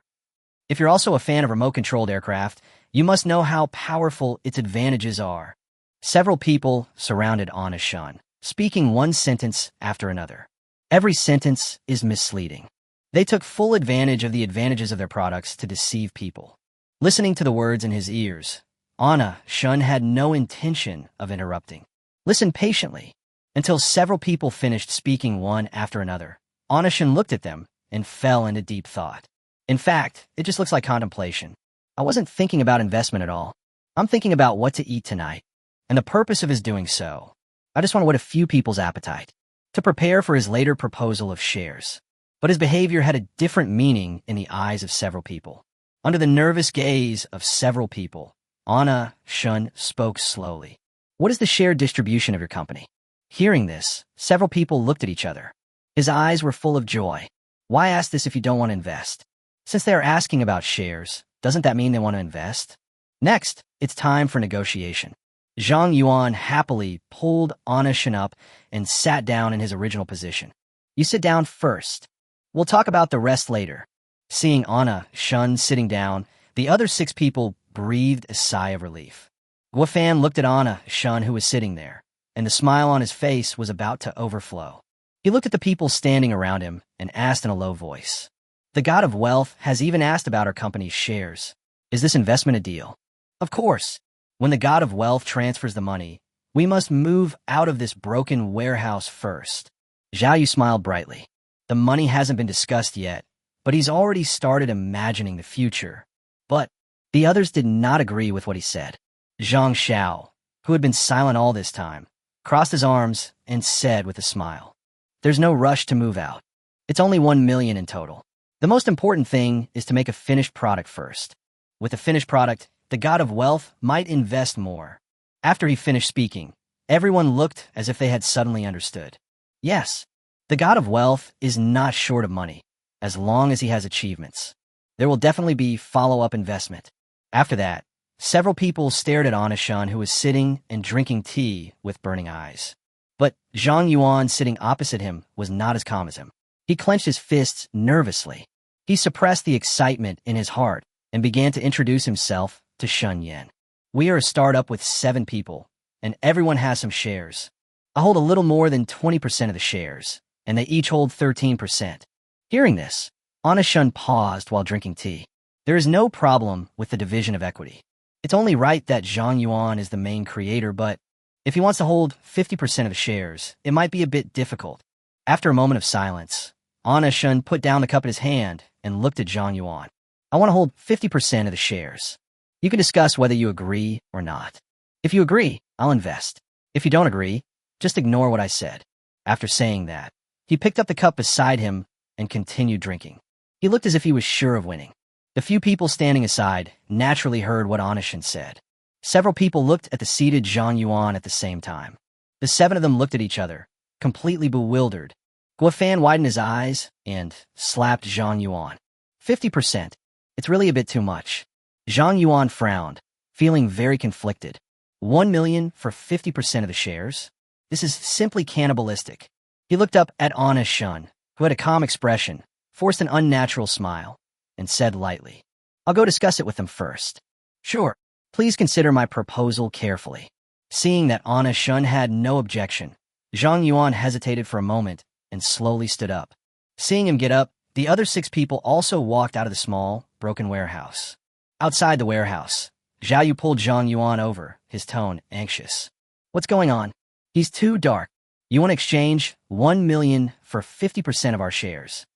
If you're also a fan of remote-controlled aircraft, you must know how powerful its advantages are. Several people surrounded Anna Shun, speaking one sentence after another. Every sentence is misleading. They took full advantage of the advantages of their products to deceive people. Listening to the words in his ears, Anna Shun had no intention of interrupting. Listen patiently. Until several people finished speaking one after another, Anna Shun looked at them and fell into deep thought. In fact, it just looks like contemplation. I wasn't thinking about investment at all. I'm thinking about what to eat tonight, and the purpose of his doing so. I just want to whet a few people's appetite, to prepare for his later proposal of shares. But his behavior had a different meaning in the eyes of several people. Under the nervous gaze of several people, Anna Shun spoke slowly. What is the share distribution of your company? Hearing this, several people looked at each other. His eyes were full of joy. Why ask this if you don't want to invest? Since they are asking about shares, doesn't that mean they want to invest? Next, it's time for negotiation. Zhang Yuan happily pulled Anna Shun up and sat down in his original position. You sit down first. We'll talk about the rest later. Seeing Anna Shun sitting down, the other 6 people breathed a sigh of relief. Guofan looked at Anna Shun, who was sitting there, and the smile on his face was about to overflow. He looked at the people standing around him and asked in a low voice, "The God of Wealth has even asked about our company's shares. Is this investment a deal?" Of course. When the God of Wealth transfers the money, we must move out of this broken warehouse first. Zhao Yu smiled brightly. The money hasn't been discussed yet, but he's already started imagining the future. But the others did not agree with what he said. Zhang Xiao, who had been silent all this time, crossed his arms and said with a smile, "There's no rush to move out. It's only 1 million in total. The most important thing is to make a finished product first. With a finished product, the God of Wealth might invest more." After he finished speaking, everyone looked as if they had suddenly understood. Yes, the God of Wealth is not short of money, as long as he has achievements. There will definitely be follow-up investment. After that, several people stared at Anna Shun, who was sitting and drinking tea with burning eyes. But Zhang Yuan, sitting opposite him, was not as calm as him. He clenched his fists nervously. He suppressed the excitement in his heart and began to introduce himself to Shun Yan. "We are a startup with 7 people, and everyone has some shares. I hold a little more than 20% of the shares, and they each hold 13%. Hearing this, Anna Shun paused while drinking tea. There is no problem with the division of equity. It's only right that Zhang Yuan is the main creator, but if he wants to hold 50% of the shares, it might be a bit difficult." After a moment of silence, Anna Shun put down the cup in his hand and looked at Zhang Yuan. "I want to hold 50% of the shares. You can discuss whether you agree or not. If you agree, I'll invest. If you don't agree, just ignore what I said." After saying that, he picked up the cup beside him and continued drinking. He looked as if he was sure of winning. The few people standing aside naturally heard what Anna Shun said. Several people looked at the seated Zhang Yuan at the same time. The 7 of them looked at each other, completely bewildered. Guofan widened his eyes and slapped Zhang Yuan. 50%. It's really a bit too much." Zhang Yuan frowned, feeling very conflicted. 1 million for 50% of the shares? This is simply cannibalistic. He looked up at Anna Shun, who had a calm expression, forced an unnatural smile, and said lightly, "I'll go discuss it with them first." "Sure. Please consider my proposal carefully." Seeing that Anna Shun had no objection, Zhang Yuan hesitated for a moment and slowly stood up. Seeing him get up, the other 6 people also walked out of the small, broken warehouse. Outside the warehouse, Zhao Yu pulled Zhang Yuan over, his tone anxious. "What's going on? He's too dark. You want to exchange 1 million for 50% of our shares."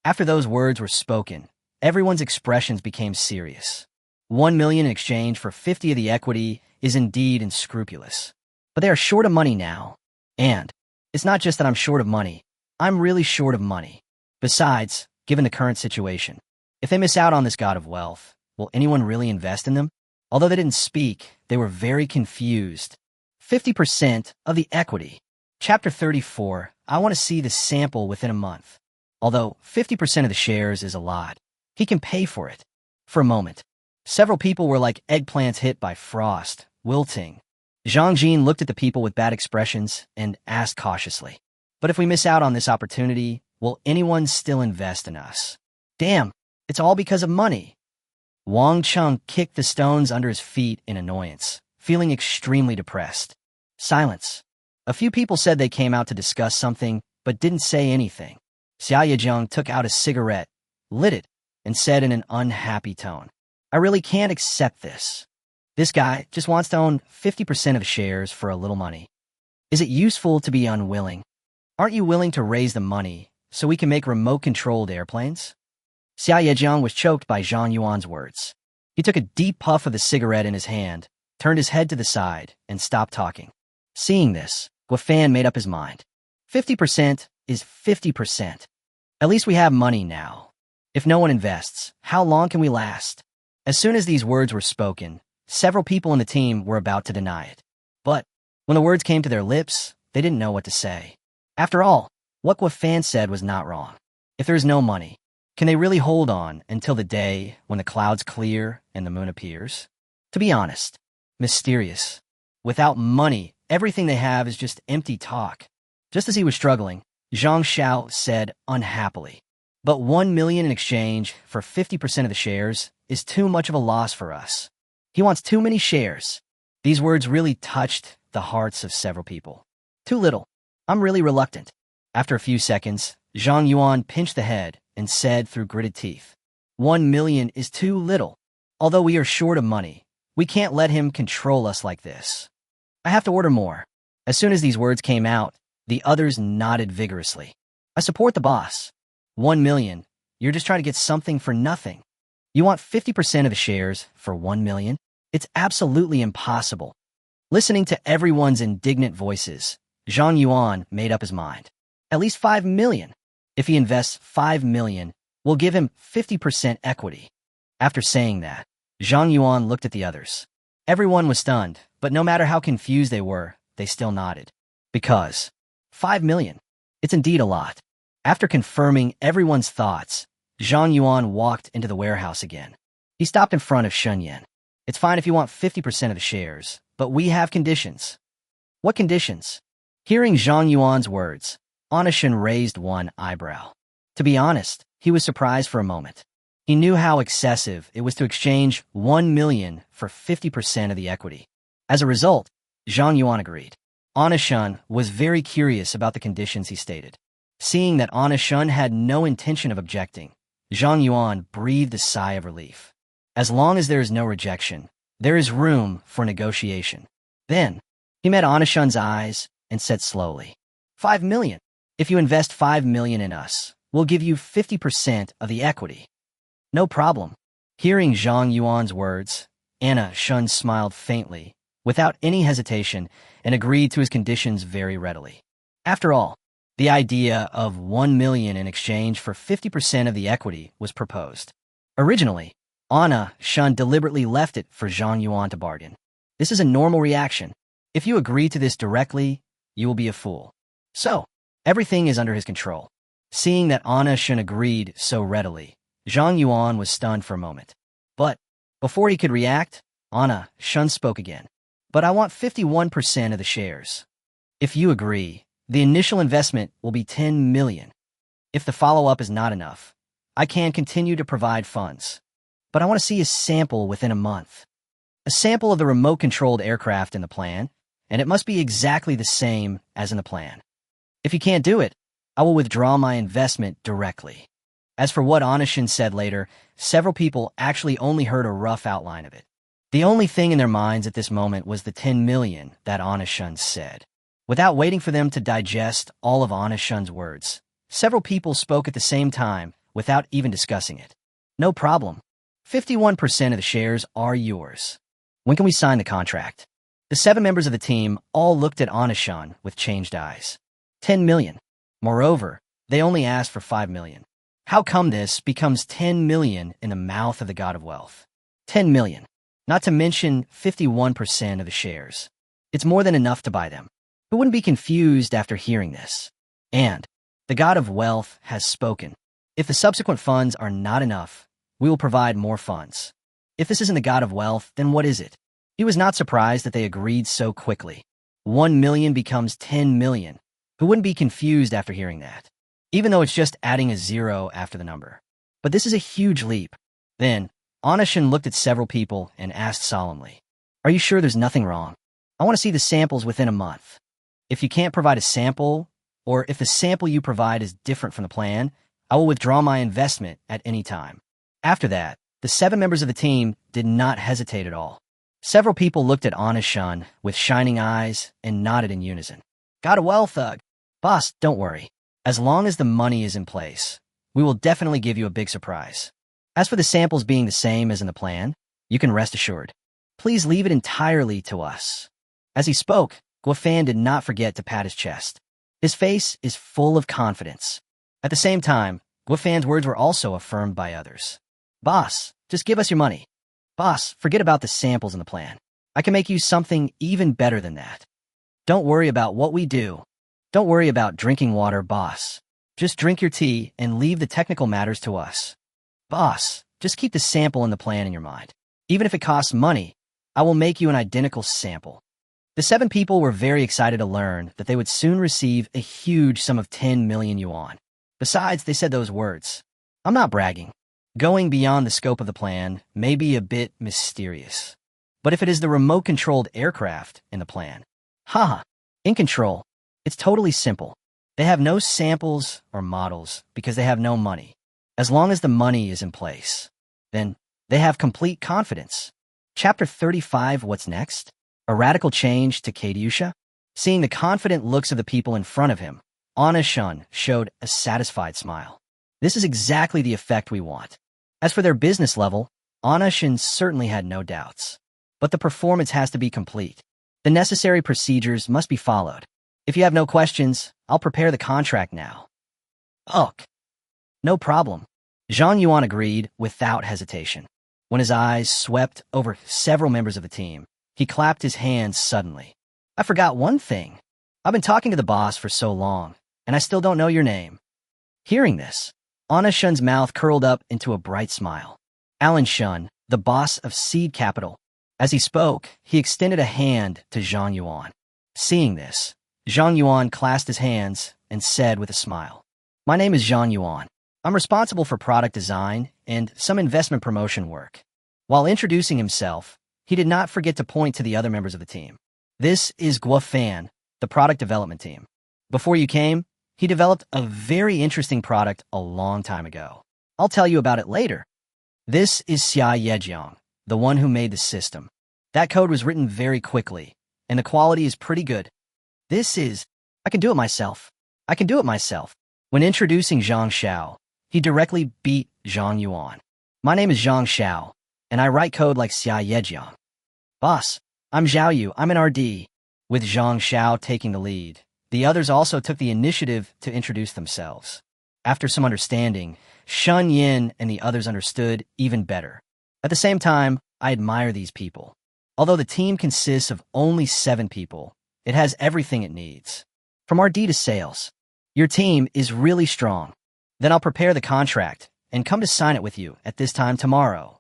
After those words were spoken, everyone's expressions became serious. 1 million in exchange for 50 of the equity is indeed unscrupulous. But they are short of money now. And it's not just that I'm short of money. I'm really short of money. Besides, given the current situation, if they miss out on this God of Wealth, will anyone really invest in them? Although they didn't speak, they were very confused. 50% of the equity. Chapter 34, I want to see the sample within a month. Although 50% of the shares is a lot, he can pay for it. For a moment, several people were like eggplants hit by frost, wilting. Zhang Jin looked at the people with bad expressions and asked cautiously, "But if we miss out on this opportunity, will anyone still invest in us?" "Damn, it's all because of money." Wang Chung kicked the stones under his feet in annoyance, feeling extremely depressed. Silence. A few people said they came out to discuss something, but didn't say anything. Xia Yezheng took out a cigarette, lit it, and said in an unhappy tone, "I really can't accept this. This guy just wants to own 50% of shares for a little money. Is it useful to be unwilling? Aren't you willing to raise the money so we can make remote-controlled airplanes?" Xia Yezheng was choked by Zhang Yuan's words. He took a deep puff of the cigarette in his hand, turned his head to the side, and stopped talking. Seeing this, Guofan made up his mind. 50% is 50%. At least we have money now. If no one invests, how long can we last? As soon as these words were spoken, several people in the team were about to deny it. But when the words came to their lips, they didn't know what to say. After all, what Guofan said was not wrong. If there is no money, can they really hold on until the day when the clouds clear and the moon appears? To be honest, mysterious. Without money, everything they have is just empty talk. Just as he was struggling, Zhang Xiao said unhappily, "But 1 million in exchange for 50% of the shares is too much of a loss for us. He wants too many shares." These words really touched the hearts of several people. "Too little. I'm really reluctant." After a few seconds, Zhang Yuan pinched the head and said through gritted teeth, 1 million is too little. Although we are short of money, we can't let him control us like this. I have to order more." As soon as these words came out, the others nodded vigorously. "I support the boss. 1 million, you're just trying to get something for nothing. You want 50% of the shares for 1 million? It's absolutely impossible." Listening to everyone's indignant voices, Zhang Yuan made up his mind. At least 5 million. If he invests 5 million, we'll give him 50% equity. After saying that, Zhang Yuan looked at the others. Everyone was stunned, but no matter how confused they were, they still nodded. Because 5 million. It's indeed a lot. After confirming everyone's thoughts, Zhang Yuan walked into the warehouse again. He stopped in front of Shun Yan. "It's fine if you want 50% of the shares, but we have conditions." "What conditions?" Hearing Zhang Yuan's words, Shun raised one eyebrow. To be honest, he was surprised for a moment. He knew how excessive it was to exchange 1 million for 50% of the equity. As a result, Zhang Yuan agreed. Shun was very curious about the conditions he stated. Seeing that Shun had no intention of objecting, Zhang Yuan breathed a sigh of relief. As long as there is no rejection, there is room for negotiation. Then, he met Shun's eyes and said slowly, 5 million. If you invest 5 million in us, we'll give you 50% of the equity. No problem. Hearing Zhang Yuan's words, Shun smiled faintly, without any hesitation, and agreed to his conditions very readily. After all, the idea of 1 million in exchange for 50% of the equity was proposed. Originally, Shun deliberately left it for Zhang Yuan to bargain. This is a normal reaction. If you agree to this directly, you will be a fool. So, everything is under his control. Seeing that Shun agreed so readily, Zhang Yuan was stunned for a moment. But, before he could react, Shun spoke again. "But I want 51% of the shares. If you agree, the initial investment will be 10 million. If the follow-up is not enough, I can continue to provide funds. But I want to see a sample within a month. A sample of the remote-controlled aircraft in the plan, and it must be exactly the same as in the plan. If you can't do it, I will withdraw my investment directly." As for what Shun said later, several people actually only heard a rough outline of it. The only thing in their minds at this moment was the 10 million that Shun said. Without waiting for them to digest all of Shun's words, several people spoke at the same time without even discussing it. "No problem. 51% of the shares are yours. When can we sign the contract?" The 7 members of the team all looked at Shun with changed eyes. 10 million. Moreover, they only asked for 5 million. How come this becomes 10 million in the mouth of the god of wealth? 10 million. Not to mention 51% of the shares. It's more than enough to buy them. Who wouldn't be confused after hearing this? And the god of wealth has spoken. If the subsequent funds are not enough, we will provide more funds. If this isn't the god of wealth, then what is it? He was not surprised that they agreed so quickly. 1 million becomes 10 million. Who wouldn't be confused after hearing that? Even though it's just adding a 0 after the number. But this is a huge leap. Then, Shun looked at several people and asked solemnly, "Are you sure there's nothing wrong? I want to see the samples within a month. If you can't provide a sample, or if the sample you provide is different from the plan, I will withdraw my investment at any time." After that, the 7 members of the team did not hesitate at all. Several people looked at Shun with shining eyes and nodded in unison. "God of wealth, boss, don't worry. As long as the money is in place, we will definitely give you a big surprise. As for the samples being the same as in the plan, you can rest assured. Please leave it entirely to us." As he spoke, Guofan did not forget to pat his chest. His face is full of confidence. At the same time, Guofan's words were also affirmed by others. "Boss, just give us your money. Boss, forget about the samples in the plan. I can make you something even better than that. Don't worry about what we do. Don't worry about drinking water, boss. Just drink your tea and leave the technical matters to us. Boss, just keep the sample in the plan in your mind. Even if it costs money, I will make you an identical sample." The 7 people were very excited to learn that they would soon receive a huge sum of 10 million yuan. Besides, they said those words. I'm not bragging. Going beyond the scope of the plan may be a bit mysterious. But if it is the remote-controlled aircraft in the plan, haha, in control, it's totally simple. They have no samples or models because they have no money. As long as the money is in place, then they have complete confidence. Chapter 35, what's next? A radical change to Katyusha? Seeing the confident looks of the people in front of him, Anna Shun showed a satisfied smile. This is exactly the effect we want. As for their business level, Anna Shun certainly had no doubts. But the performance has to be complete. The necessary procedures must be followed. If you have no questions, I'll prepare the contract now. Ugh. No problem. Zhang Yuan agreed without hesitation. When his eyes swept over several members of the team, he clapped his hands suddenly. I forgot one thing. I've been talking to the boss for so long, and I still don't know your name. Hearing this, Anna Shun's mouth curled up into a bright smile. Alan Shun, the boss of Seed Capital. As he spoke, he extended a hand to Zhang Yuan. Seeing this, Zhang Yuan clasped his hands and said with a smile, My name is Zhang Yuan. I'm responsible for product design and some investment promotion work. While introducing himself, he did not forget to point to the other members of the team. This is Guo Fan, the product development team. Before you came, he developed a very interesting product a long time ago. I'll tell you about it later. This is Xia Yejiang, the one who made the system. That code was written very quickly, and the quality is pretty good. I can do it myself. I can do it myself. When introducing Zhang Xiao, he directly beat Zhang Yuan. My name is Zhang Xiao, and I write code like Xia Yejiang. Boss, I'm Zhao Yu, I'm an RD. With Zhang Xiao taking the lead, the others also took the initiative to introduce themselves. After some understanding, Shun Yin and the others understood even better. At the same time, I admire these people. Although the team consists of only 7 people, it has everything it needs. From RD to sales, your team is really strong. Then I'll prepare the contract and come to sign it with you at this time tomorrow.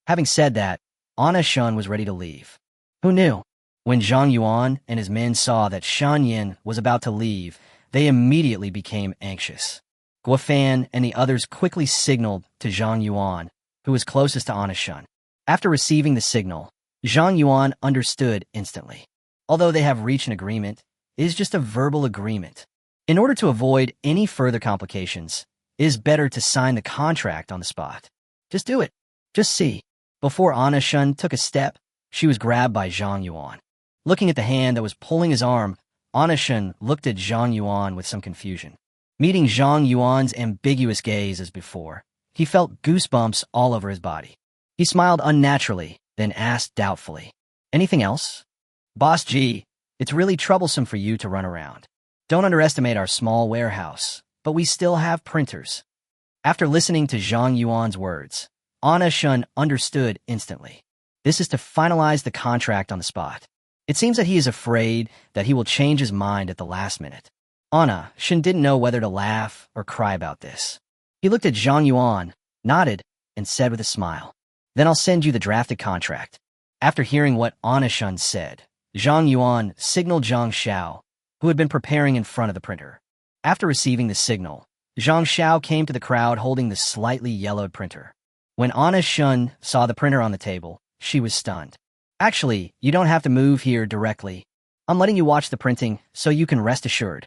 Having said that, Anna Shun was ready to leave. Who knew? When Zhang Yuan and his men saw that Shan Yin was about to leave, they immediately became anxious. Guo Fan and the others quickly signaled to Zhang Yuan, who was closest to Anna Shun. After receiving the signal, Zhang Yuan understood instantly. Although they have reached an agreement, it is just a verbal agreement. In order to avoid any further complications, it is better to sign the contract on the spot. Just do it. Just see. Before Anna Shun took a step, she was grabbed by Zhang Yuan. Looking at the hand that was pulling his arm, Anna Shun looked at Zhang Yuan with some confusion. Meeting Zhang Yuan's ambiguous gaze as before, he felt goosebumps all over his body. He smiled unnaturally, then asked doubtfully, Anything else? Boss G, it's really troublesome for you to run around. Don't underestimate our small warehouse, but we still have printers. After listening to Zhang Yuan's words, Anna Shun understood instantly. This is to finalize the contract on the spot. It seems that he is afraid that he will change his mind at the last minute. Anna Shun didn't know whether to laugh or cry about this. He looked at Zhang Yuan, nodded, and said with a smile, Then I'll send you the drafted contract. After hearing what Anna Shun said, Zhang Yuan signaled Zhang Xiao, who had been preparing in front of the printer. After receiving the signal, Zhang Xiao came to the crowd holding the slightly yellowed printer. When Anna Shun saw the printer on the table, she was stunned. Actually, you don't have to move here directly. I'm letting you watch the printing so you can rest assured.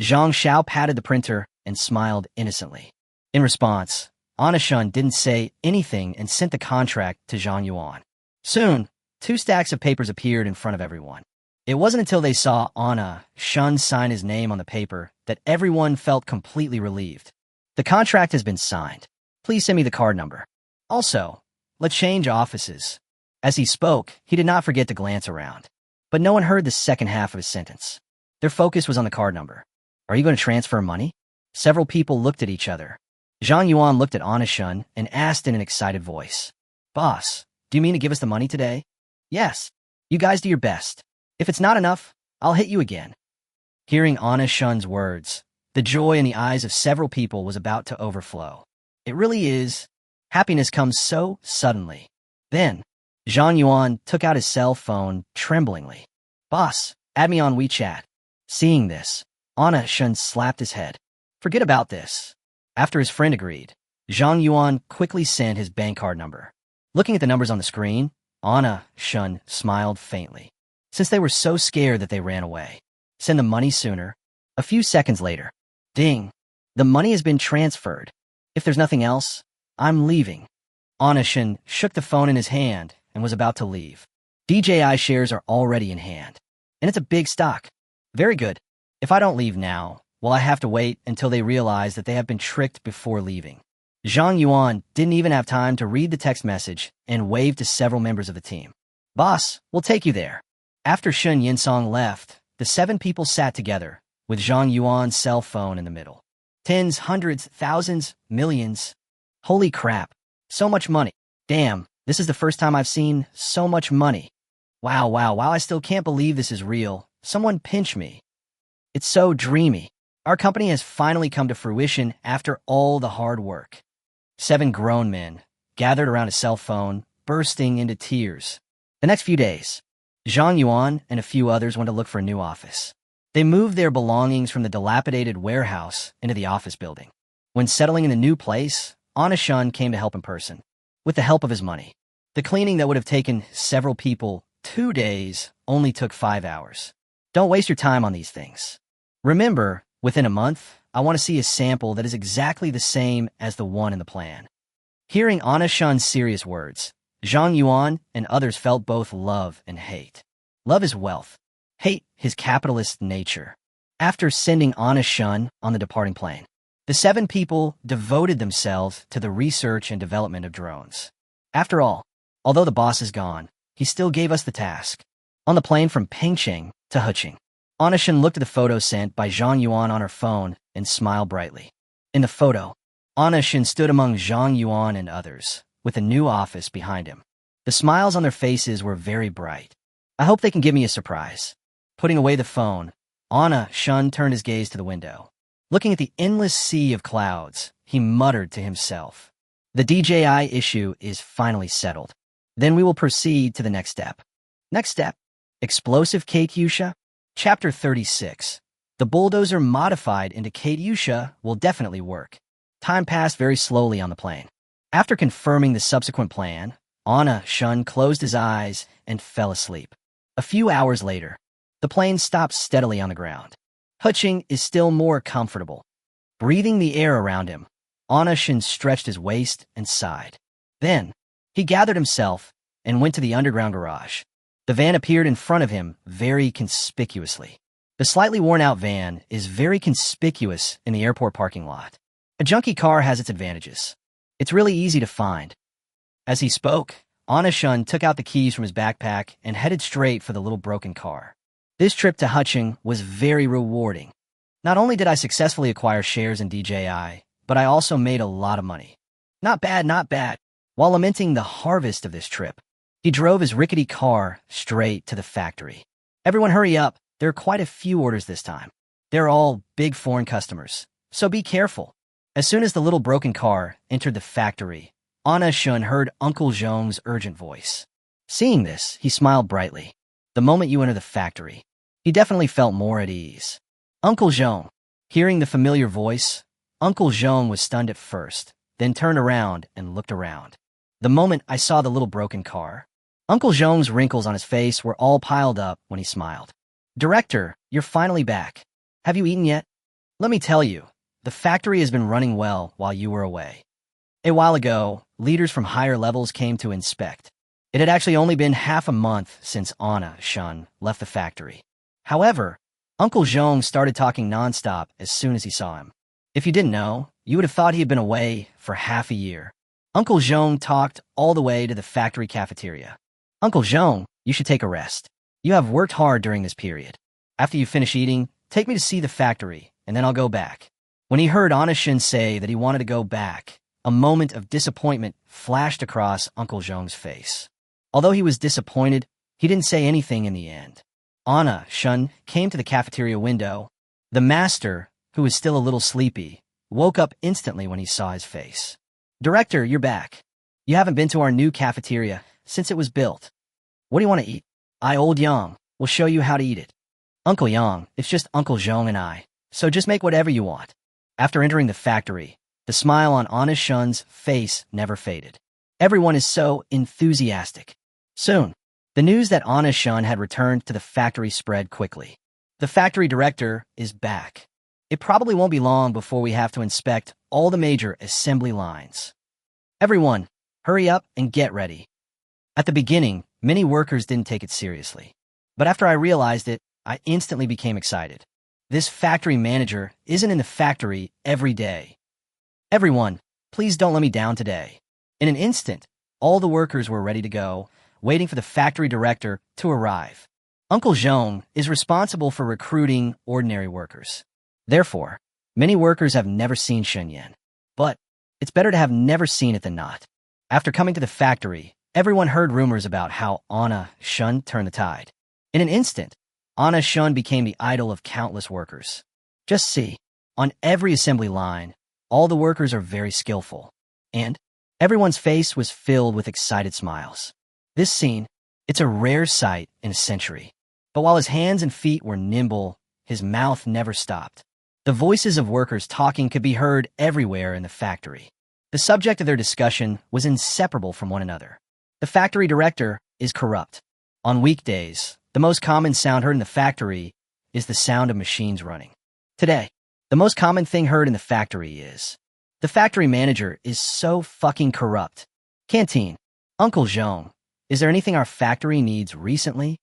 Zhang Xiao patted the printer and smiled innocently. In response, Anna Shun didn't say anything and sent the contract to Zhang Yuan. Soon, 2 stacks of papers appeared in front of everyone. It wasn't until they saw Anna Shun sign his name on the paper that everyone felt completely relieved. The contract has been signed. Please send me the card number. Also, let's change offices. As he spoke, he did not forget to glance around. But no one heard the second half of his sentence. Their focus was on the card number. Are you going to transfer money? Several people looked at each other. Zhang Yuan looked at Anna Shun and asked in an excited voice, Boss, do you mean to give us the money today? Yes. You guys do your best. If it's not enough, I'll hit you again. Hearing Anna Shun's words, the joy in the eyes of several people was about to overflow. It really is. Happiness comes so suddenly. Then, Zhang Yuan took out his cell phone tremblingly. Boss, add me on WeChat. Seeing this, Anna Shun slapped his head. Forget about this. After his friend agreed, Zhang Yuan quickly sent his bank card number. Looking at the numbers on the screen, Anna Shun smiled faintly. Since they were so scared that they ran away. Send the money sooner. A few seconds later. Ding. The money has been transferred. If there's nothing else, I'm leaving. Anna Shun shook the phone in his hand and was about to leave. DJI shares are already in hand. And it's a big stock. Very good. If I don't leave now, well, I have to wait until they realize that they have been tricked before leaving. Zhang Yuan didn't even have time to read the text message and waved to several members of the team. Boss, we'll take you there. After Shun Yinsong left, the 7 people sat together, with Zhang Yuan's cell phone in the middle. Tens, hundreds, thousands, millions. Holy crap. So much money. Damn, this is the first time I've seen so much money. Wow, I still can't believe this is real. Someone pinch me. It's so dreamy. Our company has finally come to fruition after all the hard work. 7 grown men gathered around a cell phone, bursting into tears. The next few days, Zhang Yuan and a few others went to look for a new office. They moved their belongings from the dilapidated warehouse into the office building. When settling in the new place, Anna Shun came to help in person, with the help of his money. The cleaning that would have taken several people 2 days only took 5 hours. Don't waste your time on these things. Remember, within a month, I want to see a sample that is exactly the same as the one in the plan. Hearing Anna Shun's serious words, Zhang Yuan and others felt both love and hate. Love is wealth. Hate his capitalist nature. After sending Anna Shun on the departing plane, the 7 people devoted themselves to the research and development of drones. After all, although the boss is gone, he still gave us the task. On the plane from Pengcheng to Huqing, Anna Shun looked at the photo sent by Zhang Yuan on her phone and smiled brightly. In the photo, Anna Shun stood among Zhang Yuan and others, with a new office behind him. The smiles on their faces were very bright. I hope they can give me a surprise. Putting away the phone, Anna Shun turned his gaze to the window. Looking at the endless sea of clouds, he muttered to himself. The DJI issue is finally settled. Then we will proceed to the next step. Next step, explosive Katyusha. Chapter 36. The bulldozer modified into Katyusha will definitely work. Time passed very slowly on the plane. After confirming the subsequent plan, Anna Shun closed his eyes and fell asleep. A few hours later, the plane stopped steadily on the ground. Huqing is still more comfortable. Breathing the air around him, Anna Shun stretched his waist and sighed. Then, he gathered himself and went to the underground garage. The van appeared in front of him very conspicuously. The slightly worn-out van is very conspicuous in the airport parking lot. A junky car has its advantages. It's really easy to find. As he spoke, Anna Shun took out the keys from his backpack and headed straight for the little broken car. This trip to Huqing was very rewarding. Not only did I successfully acquire shares in DJI, but I also made a lot of money. Not bad, not bad. While lamenting the harvest of this trip, he drove his rickety car straight to the factory. Everyone hurry up. There are quite a few orders this time. They're all big foreign customers, so be careful. As soon as the little broken car entered the factory, Anna Shun heard Uncle Zhong's urgent voice. Seeing this, he smiled brightly. The moment you enter the factory, he definitely felt more at ease. Uncle Zhong. Hearing the familiar voice, Uncle Zhong was stunned at first, then turned around and looked around. The moment I saw the little broken car, Uncle Zhong's wrinkles on his face were all piled up when he smiled. Director, you're finally back. Have you eaten yet? Let me tell you, the factory has been running well while you were away. A while ago, leaders from higher levels came to inspect. It had actually only been half a month since Anna Shun left the factory. However, Uncle Zhong started talking nonstop as soon as he saw him. If you didn't know, you would have thought he had been away for half a year. Uncle Zhong talked all the way to the factory cafeteria. Uncle Zhong, you should take a rest. You have worked hard during this period. After you finish eating, take me to see the factory, and then I'll go back. When he heard Anna Shun say that he wanted to go back, a moment of disappointment flashed across Uncle Zhong's face. Although he was disappointed, he didn't say anything in the end. Anna Shun came to the cafeteria window. The master, who was still a little sleepy, woke up instantly when he saw his face. Director, you're back. You haven't been to our new cafeteria since it was built. What do you want to eat? I old Yang. We'll show you how to eat it. Uncle Yang, it's just Uncle Zhong and I, so just make whatever you want. After entering the factory, the smile on Anna Shun's face never faded. Everyone is so enthusiastic. Soon, the news that Anna Shun had returned to the factory spread quickly. The factory director is back. It probably won't be long before we have to inspect all the major assembly lines. Everyone, hurry up and get ready. At the beginning, many workers didn't take it seriously. But after I realized it, I instantly became excited. This factory manager isn't in the factory every day. Everyone, please don't let me down today. In an instant, all the workers were ready to go, waiting for the factory director to arrive. Uncle Zhong is responsible for recruiting ordinary workers. Therefore, many workers have never seen Shunyan. But it's better to have never seen it than not. After coming to the factory, everyone heard rumors about how Anna Shun turned the tide. In an instant, Anna Shun became the idol of countless workers. Just see, on every assembly line, all the workers are very skillful. And everyone's face was filled with excited smiles. This scene, it's a rare sight in a century. But while his hands and feet were nimble, his mouth never stopped. The voices of workers talking could be heard everywhere in the factory. The subject of their discussion was inseparable from one another. The factory director is corrupt. On weekdays, the most common sound heard in the factory is the sound of machines running. Today, the most common thing heard in the factory is, the factory manager is so fucking corrupt. Canteen, Uncle Zhong, is there anything our factory needs recently?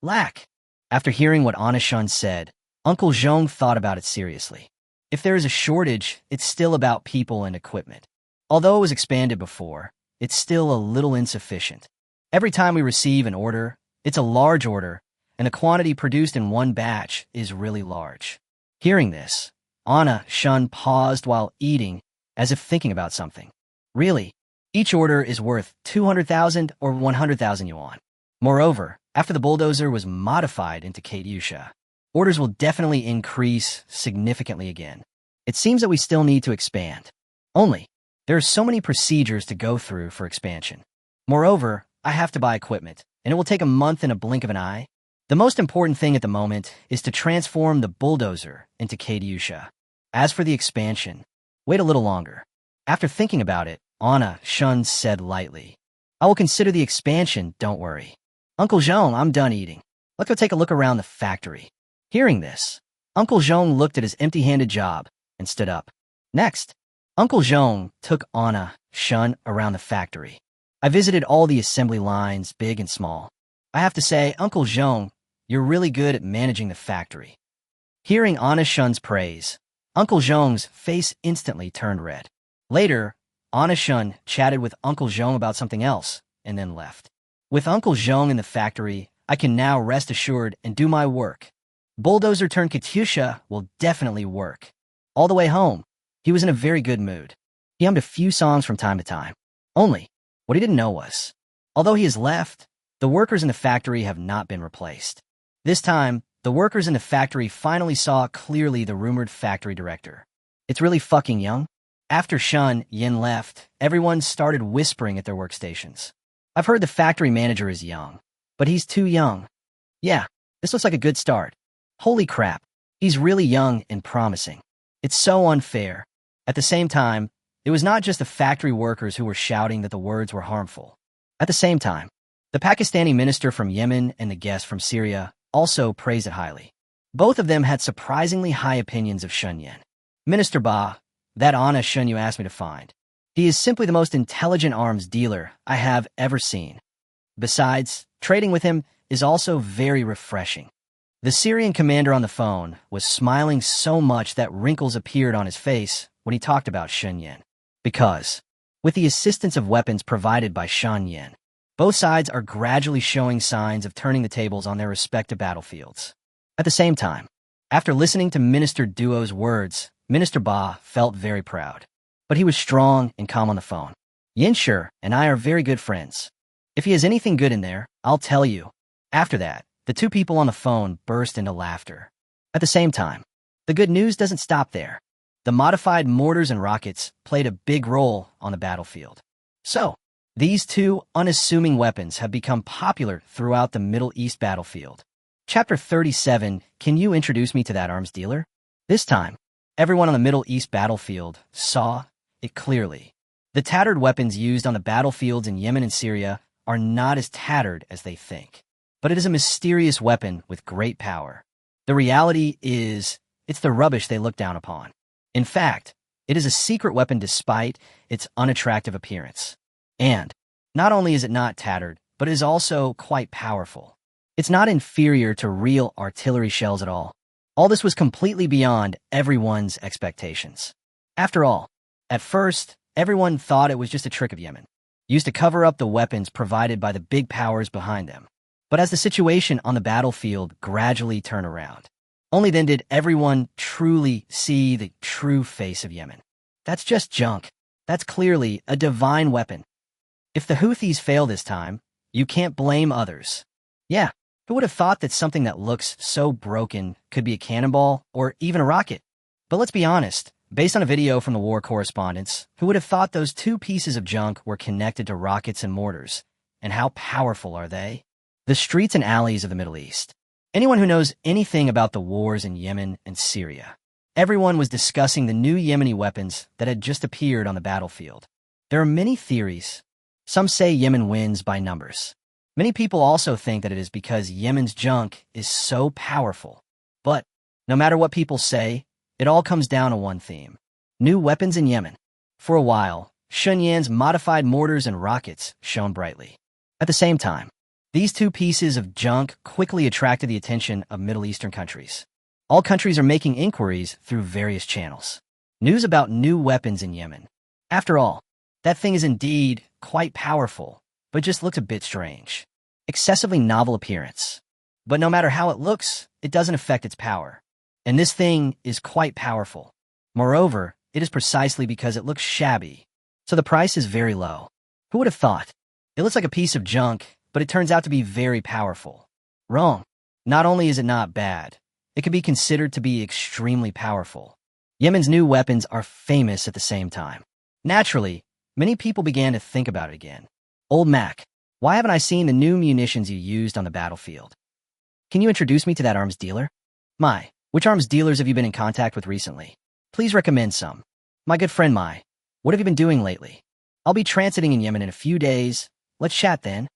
Lack. After hearing what Anna Shun said, Uncle Zhong thought about it seriously. If there is a shortage, it's still about people and equipment. Although it was expanded before, it's still a little insufficient. Every time we receive an order, it's a large order, and the quantity produced in one batch is really large. Hearing this, Anna Shun paused while eating, as if thinking about something. Really, each order is worth 200,000 or 100,000 yuan. Moreover, after the bulldozer was modified into Katyusha, orders will definitely increase significantly again. It seems that we still need to expand. Only, there are so many procedures to go through for expansion. Moreover, I have to buy equipment, and it will take a month in a blink of an eye. The most important thing at the moment is to transform the bulldozer into Katyusha. As for the expansion, wait a little longer. After thinking about it, Anna Shun said lightly, I will consider the expansion, don't worry. Uncle Zhong, I'm done eating. Let's go take a look around the factory. Hearing this, Uncle Zhong looked at his empty-handed job and stood up. Next, Uncle Zhong took Anna Shun around the factory. I visited all the assembly lines, big and small. I have to say, Uncle Zhong, you're really good at managing the factory. Hearing Anna Shun's praise, Uncle Zhong's face instantly turned red. Later, Anna Shun chatted with Uncle Zhong about something else and then left. With Uncle Zhong in the factory, I can now rest assured and do my work. Bulldozer turned Katyusha will definitely work. All the way home, he was in a very good mood. He hummed a few songs from time to time. Only, what he didn't know was, although he has left, the workers in the factory have not been replaced. This time, the workers in the factory finally saw clearly the rumored factory director. It's really fucking young. After Shun Yin left, everyone started whispering at their workstations. I've heard the factory manager is young, but he's too young. Yeah, this looks like a good start. Holy crap, he's really young and promising. It's so unfair. At the same time, it was not just the factory workers who were shouting that the words were harmful. At the same time, the Pakistani minister from Yemen and the guest from Syria also praised it highly. Both of them had surprisingly high opinions of Shunyan. Minister Ba, that Anna Shun you asked me to find. He is simply the most intelligent arms dealer I have ever seen. Besides, trading with him is also very refreshing. The Syrian commander on the phone was smiling so much that wrinkles appeared on his face when he talked about Shunyan. Because, with the assistance of weapons provided by Shunyan, both sides are gradually showing signs of turning the tables on their respective battlefields. At the same time, after listening to Minister Duo's words, Minister Ba felt very proud. But he was strong and calm on the phone. Yinshur and I are very good friends. If he has anything good in there, I'll tell you. After that, the two people on the phone burst into laughter. At the same time, the good news doesn't stop there. The modified mortars and rockets played a big role on the battlefield. So, these two unassuming weapons have become popular throughout the Middle East battlefield. Chapter 37, Can you introduce me to that arms dealer? This time, everyone on the Middle East battlefield saw it clearly. The tattered weapons used on the battlefields in Yemen and Syria are not as tattered as they think. But it is a mysterious weapon with great power. The reality is, it's the rubbish they look down upon. In fact, it is a secret weapon despite its unattractive appearance. And not only is it not tattered, but it is also quite powerful. It's not inferior to real artillery shells at all. All this was completely beyond everyone's expectations. After all, at first, everyone thought it was just a trick of Yemen, used to cover up the weapons provided by the big powers behind them. But as the situation on the battlefield gradually turned around, only then did everyone truly see the true face of Yemen. That's just junk. That's clearly a divine weapon. If the Houthis fail this time, you can't blame others. Yeah, who would have thought that something that looks so broken could be a cannonball or even a rocket? But let's be honest, based on a video from the war correspondents, who would have thought those two pieces of junk were connected to rockets and mortars? And how powerful are they? The streets and alleys of the Middle East. Anyone who knows anything about the wars in Yemen and Syria, everyone was discussing the new Yemeni weapons that had just appeared on the battlefield. There are many theories. Some say Yemen wins by numbers. Many people also think that it is because Yemen's junk is so powerful. But no matter what people say, it all comes down to one theme: new weapons in Yemen. For a while, Shunyan's modified mortars and rockets shone brightly. At the same time, these two pieces of junk quickly attracted the attention of Middle Eastern countries. All countries are making inquiries through various channels. News about new weapons in Yemen. After all, that thing is indeed quite powerful, but just looks a bit strange. Excessively novel appearance. But no matter how it looks, it doesn't affect its power. And this thing is quite powerful. Moreover, it is precisely because it looks shabby, so the price is very low. Who would have thought? It looks like a piece of junk, but it turns out to be very powerful. Wrong. Not only is it not bad, it can be considered to be extremely powerful. Yemen's new weapons are famous at the same time. Naturally, many people began to think about it again. Old Mac, why haven't I seen the new munitions you used on the battlefield? Can you introduce me to that arms dealer? Mai, which arms dealers have you been in contact with recently? Please recommend some. My good friend Mai, what have you been doing lately? I'll be transiting in Yemen in a few days. Let's chat then.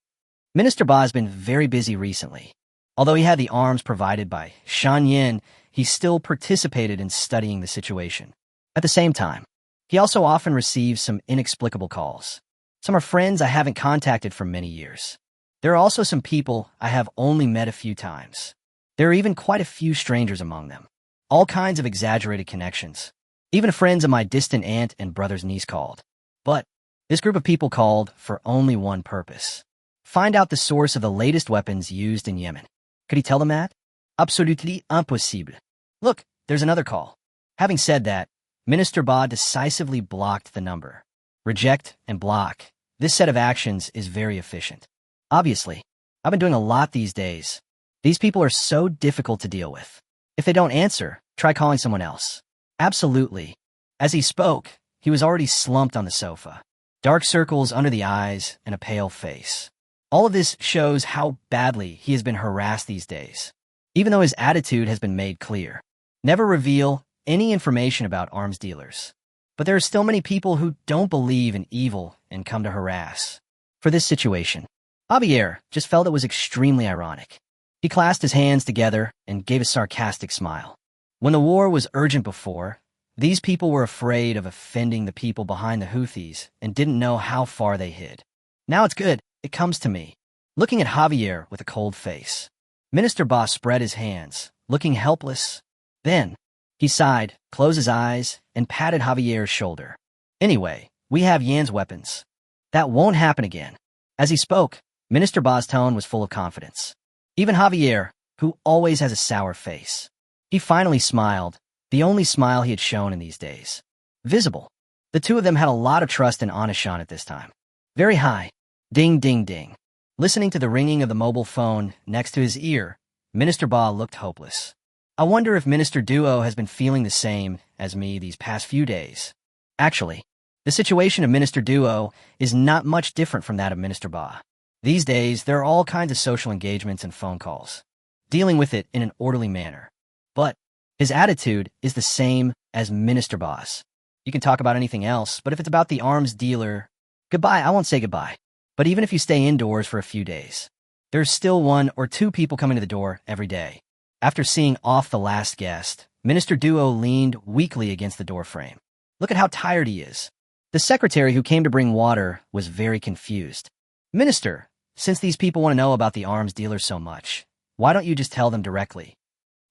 Minister Ba has been very busy recently. Although he had the arms provided by Shan Yin, he still participated in studying the situation. At the same time, he also often receives some inexplicable calls. Some are friends I haven't contacted for many years. There are also some people I have only met a few times. There are even quite a few strangers among them. All kinds of exaggerated connections. Even friends of my distant aunt and brother's niece called. But this group of people called for only one purpose: find out the source of the latest weapons used in Yemen. Could he tell them that? Absolutely impossible. Look, there's another call. Having said that, Minister Ba decisively blocked the number. Reject and block. This set of actions is very efficient. Obviously, I've been doing a lot these days. These people are so difficult to deal with. If they don't answer, try calling someone else. Absolutely. As he spoke, he was already slumped on the sofa. Dark circles under the eyes and a pale face. All of this shows how badly he has been harassed these days, even though his attitude has been made clear. Never reveal any information about arms dealers. But there are still many people who don't believe in evil and come to harass. For this situation, Javier just felt it was extremely ironic. He clasped his hands together and gave a sarcastic smile. When the war was urgent before, these people were afraid of offending the people behind the Houthis and didn't know how far they hid. Now it's good. It comes to me. Looking at Javier with a cold face, Minister Ba spread his hands, looking helpless. Then, he sighed, closed his eyes, and patted Javier's shoulder. Anyway, we have Yan's weapons. That won't happen again. As he spoke, Minister Ba's tone was full of confidence. Even Javier, who always has a sour face, he finally smiled, the only smile he had shown in these days. Visible. The two of them had a lot of trust in Anishan at this time. Very high. Ding, ding, ding. Listening to the ringing of the mobile phone next to his ear, Minister Ba looked hopeless. I wonder if Minister Duo has been feeling the same as me these past few days. Actually, the situation of Minister Duo is not much different from that of Minister Ba. These days, there are all kinds of social engagements and phone calls. dealing with it in an orderly manner. But his attitude is the same as Minister Boss. You can talk about anything else, but if it's about the arms dealer, goodbye, I won't say goodbye. But even if you stay indoors for a few days, there's still 1 or 2 people coming to the door every day. After seeing off the last guest, Minister Duo leaned weakly against the doorframe. Look at how tired he is. The secretary who came to bring water was very confused. Minister, since these people want to know about the arms dealer so much, why don't you just tell them directly?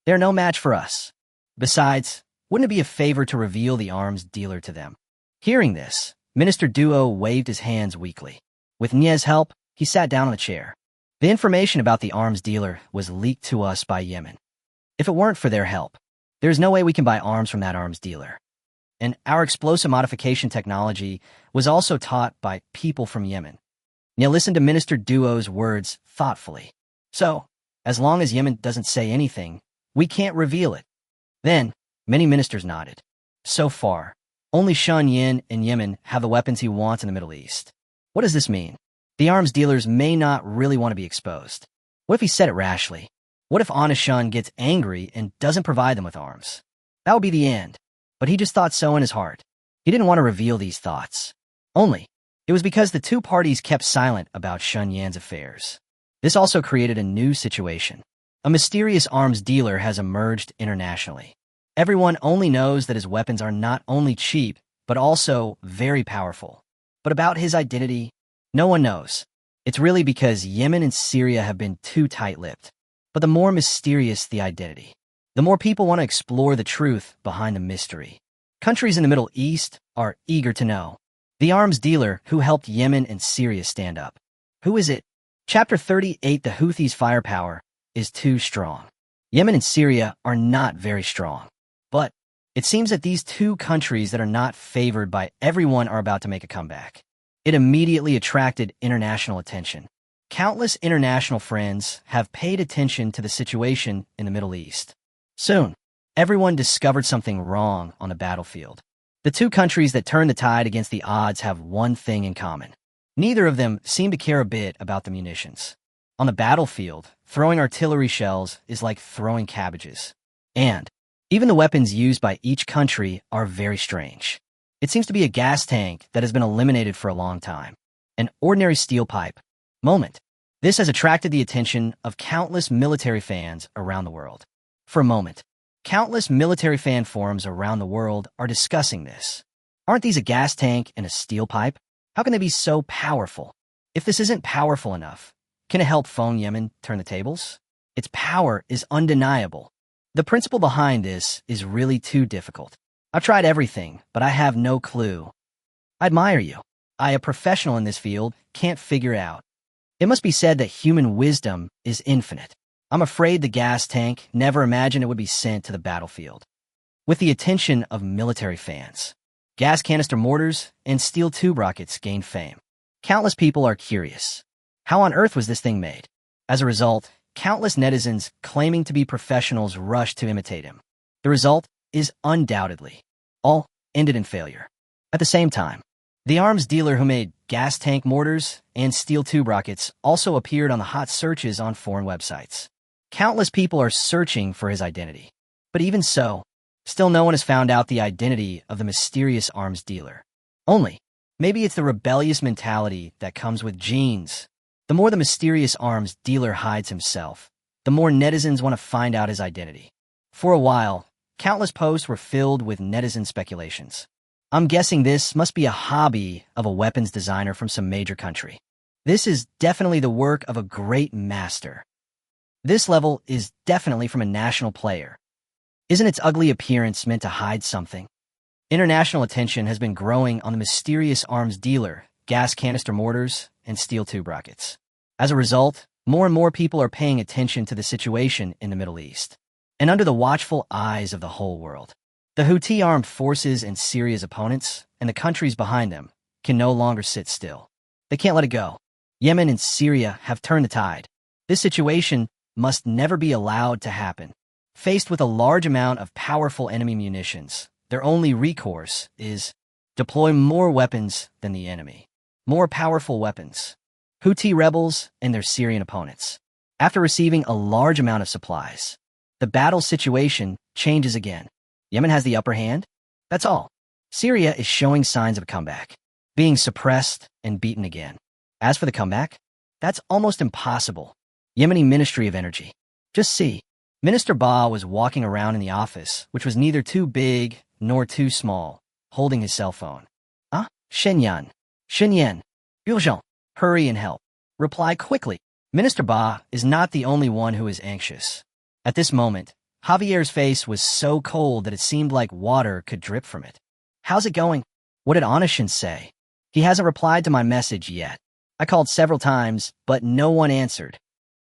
They're no match for us. Besides, wouldn't it be a favor to reveal the arms dealer to them? Hearing this, Minister Duo waved his hands weakly. With Nye's help, he sat down on a chair. The information about the arms dealer was leaked to us by Yemen. If it weren't for their help, there's no way we can buy arms from that arms dealer. And our explosive modification technology was also taught by people from Yemen. Nye listened to Minister Duo's words thoughtfully. So, as long as Yemen doesn't say anything, we can't reveal it. Then, many ministers nodded. So far, only Shun Yin in Yemen have the weapons he wants in the Middle East. What does this mean? The arms dealers may not really want to be exposed. What if he said it rashly? What if Honest Shun gets angry and doesn't provide them with arms? That would be the end. But he just thought so in his heart. He didn't want to reveal these thoughts. Only, it was because the 2 parties kept silent about Shun Yan's affairs. This also created a new situation. A mysterious arms dealer has emerged internationally. Everyone only knows that his weapons are not only cheap, but also very powerful. But about his identity, no one knows. It's really because Yemen and Syria have been too tight-lipped. But the more mysterious the identity, the more people want to explore the truth behind the mystery. Countries in the Middle East are eager to know. The arms dealer who helped Yemen and Syria stand up. Who is it? Chapter 38. The Houthis' firepower is too strong. Yemen and Syria are not very strong. But it seems that these 2 countries that are not favored by everyone are about to make a comeback. It immediately attracted international attention. Countless international friends have paid attention to the situation in the Middle East. Soon, everyone discovered something wrong on the battlefield. The 2 countries that turned the tide against the odds have one thing in common. Neither of them seem to care a bit about the munitions. On the battlefield, throwing artillery shells is like throwing cabbages. And even the weapons used by each country are very strange. It seems to be a gas tank that has been eliminated for a long time. An ordinary steel pipe. Moment. This has attracted the attention of countless military fans around the world. For a moment, countless military fan forums around the world are discussing this. Aren't these a gas tank and a steel pipe? How can they be so powerful? If this isn't powerful enough, can it help phone Yemen turn the tables? Its power is undeniable. The principle behind this is really too difficult. I've tried everything, but I have no clue. I admire you. I, a professional in this field, can't figure it out. It must be said that human wisdom is infinite. I'm afraid the gas tank never imagined it would be sent to the battlefield. With the attention of military fans, gas canister mortars and steel tube rockets gained fame. Countless people are curious. How on earth was this thing made? As a result, countless netizens claiming to be professionals rushed to imitate him. The result is undoubtedly all ended in failure. At the same time, the arms dealer who made gas tank mortars and steel tube rockets also appeared on the hot searches on foreign websites. Countless people are searching for his identity. But even so, still no one has found out the identity of the mysterious arms dealer. Only, maybe it's the rebellious mentality that comes with genes. The more the mysterious arms dealer hides himself, the more netizens want to find out his identity. For a while, countless posts were filled with netizen speculations. I'm guessing this must be a hobby of a weapons designer from some major country. This is definitely the work of a great master. This level is definitely from a national player. Isn't its ugly appearance meant to hide something? International attention has been growing on the mysterious arms dealer, gas canister mortars, and steel tube rockets. As a result, more and more people are paying attention to the situation in the Middle East, and under the watchful eyes of the whole world. The Houthi armed forces and Syria's opponents, and the countries behind them, can no longer sit still. They can't let it go. Yemen and Syria have turned the tide. This situation must never be allowed to happen. Faced with a large amount of powerful enemy munitions, their only recourse is deploy more weapons than the enemy. More powerful weapons. Houthi rebels and their Syrian opponents. After receiving a large amount of supplies, the battle situation changes again. Yemen has the upper hand. That's all. Syria is showing signs of a comeback, being suppressed and beaten again. As for the comeback, that's almost impossible. Yemeni Ministry of Energy. Just see. Minister Ba was walking around in the office, which was neither too big nor too small, holding his cell phone. Ah, Shenyan. Shenyan. Urgent. Hurry and help. Reply quickly. Minister Ba is not the only one who is anxious. At this moment, Javier's face was so cold that it seemed like water could drip from it. How's it going? What did Anashin say? He hasn't replied to my message yet. I called several times, but no one answered.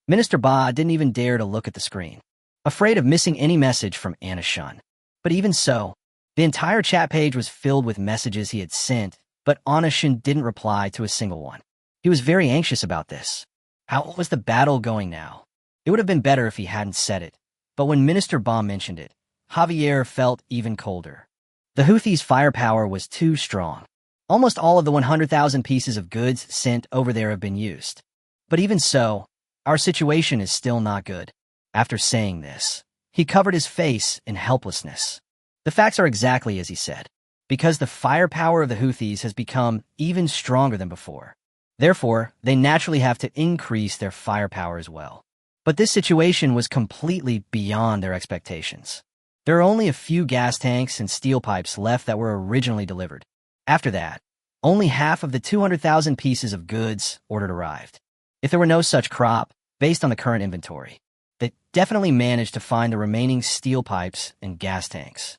Minister Ba didn't even dare to look at the screen, afraid of missing any message from Anashin. But even so, the entire chat page was filled with messages he had sent, but Anashin didn't reply to a single one. He was very anxious about this. How was the battle going now? It would have been better if he hadn't said it, but when Minister Ba mentioned it, Javier felt even colder. The Houthis' firepower was too strong. Almost all of the 100,000 pieces of goods sent over there have been used. But even so, our situation is still not good. After saying this, he covered his face in helplessness. The facts are exactly as he said, because the firepower of the Houthis has become even stronger than before. Therefore, they naturally have to increase their firepower as well. But this situation was completely beyond their expectations. There are only a few gas tanks and steel pipes left that were originally delivered. After that, only half of the 200,000 pieces of goods ordered arrived. If there were no such crop, based on the current inventory, they definitely managed to find the remaining steel pipes and gas tanks.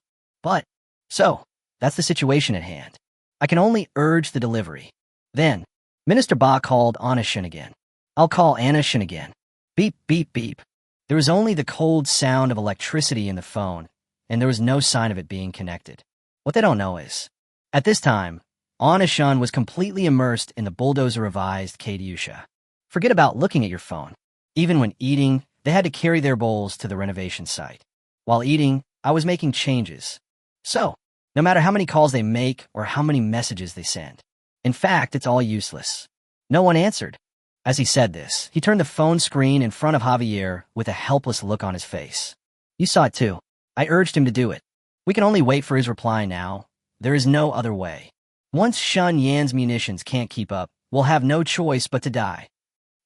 So, that's the situation at hand. I can only urge the delivery. Then, Minister Ba called Anashin again. I'll call Anashin again. Beep, beep, beep. There was only the cold sound of electricity in the phone, and there was no sign of it being connected. What they don't know is, at this time, Anashin was completely immersed in the bulldozer-revised Katyusha. Forget about looking at your phone. Even when eating, they had to carry their bowls to the renovation site. While eating, I was making changes. So, no matter how many calls they make or how many messages they send. In fact, it's all useless. No one answered. As he said this, he turned the phone screen in front of Javier with a helpless look on his face. You saw it too. I urged him to do it. We can only wait for his reply now. There is no other way. Once Shun Yan's munitions can't keep up, we'll have no choice but to die.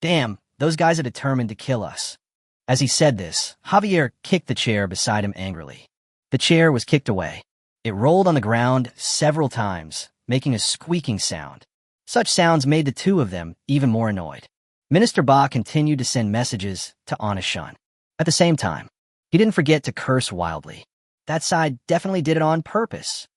Damn, those guys are determined to kill us. As he said this, Javier kicked the chair beside him angrily. The chair was kicked away. It rolled on the ground several times, making a squeaking sound. Such sounds made the two of them even more annoyed. Minister Ba continued to send messages to Anashin. At the same time, he didn't forget to curse wildly. That side definitely did it on purpose.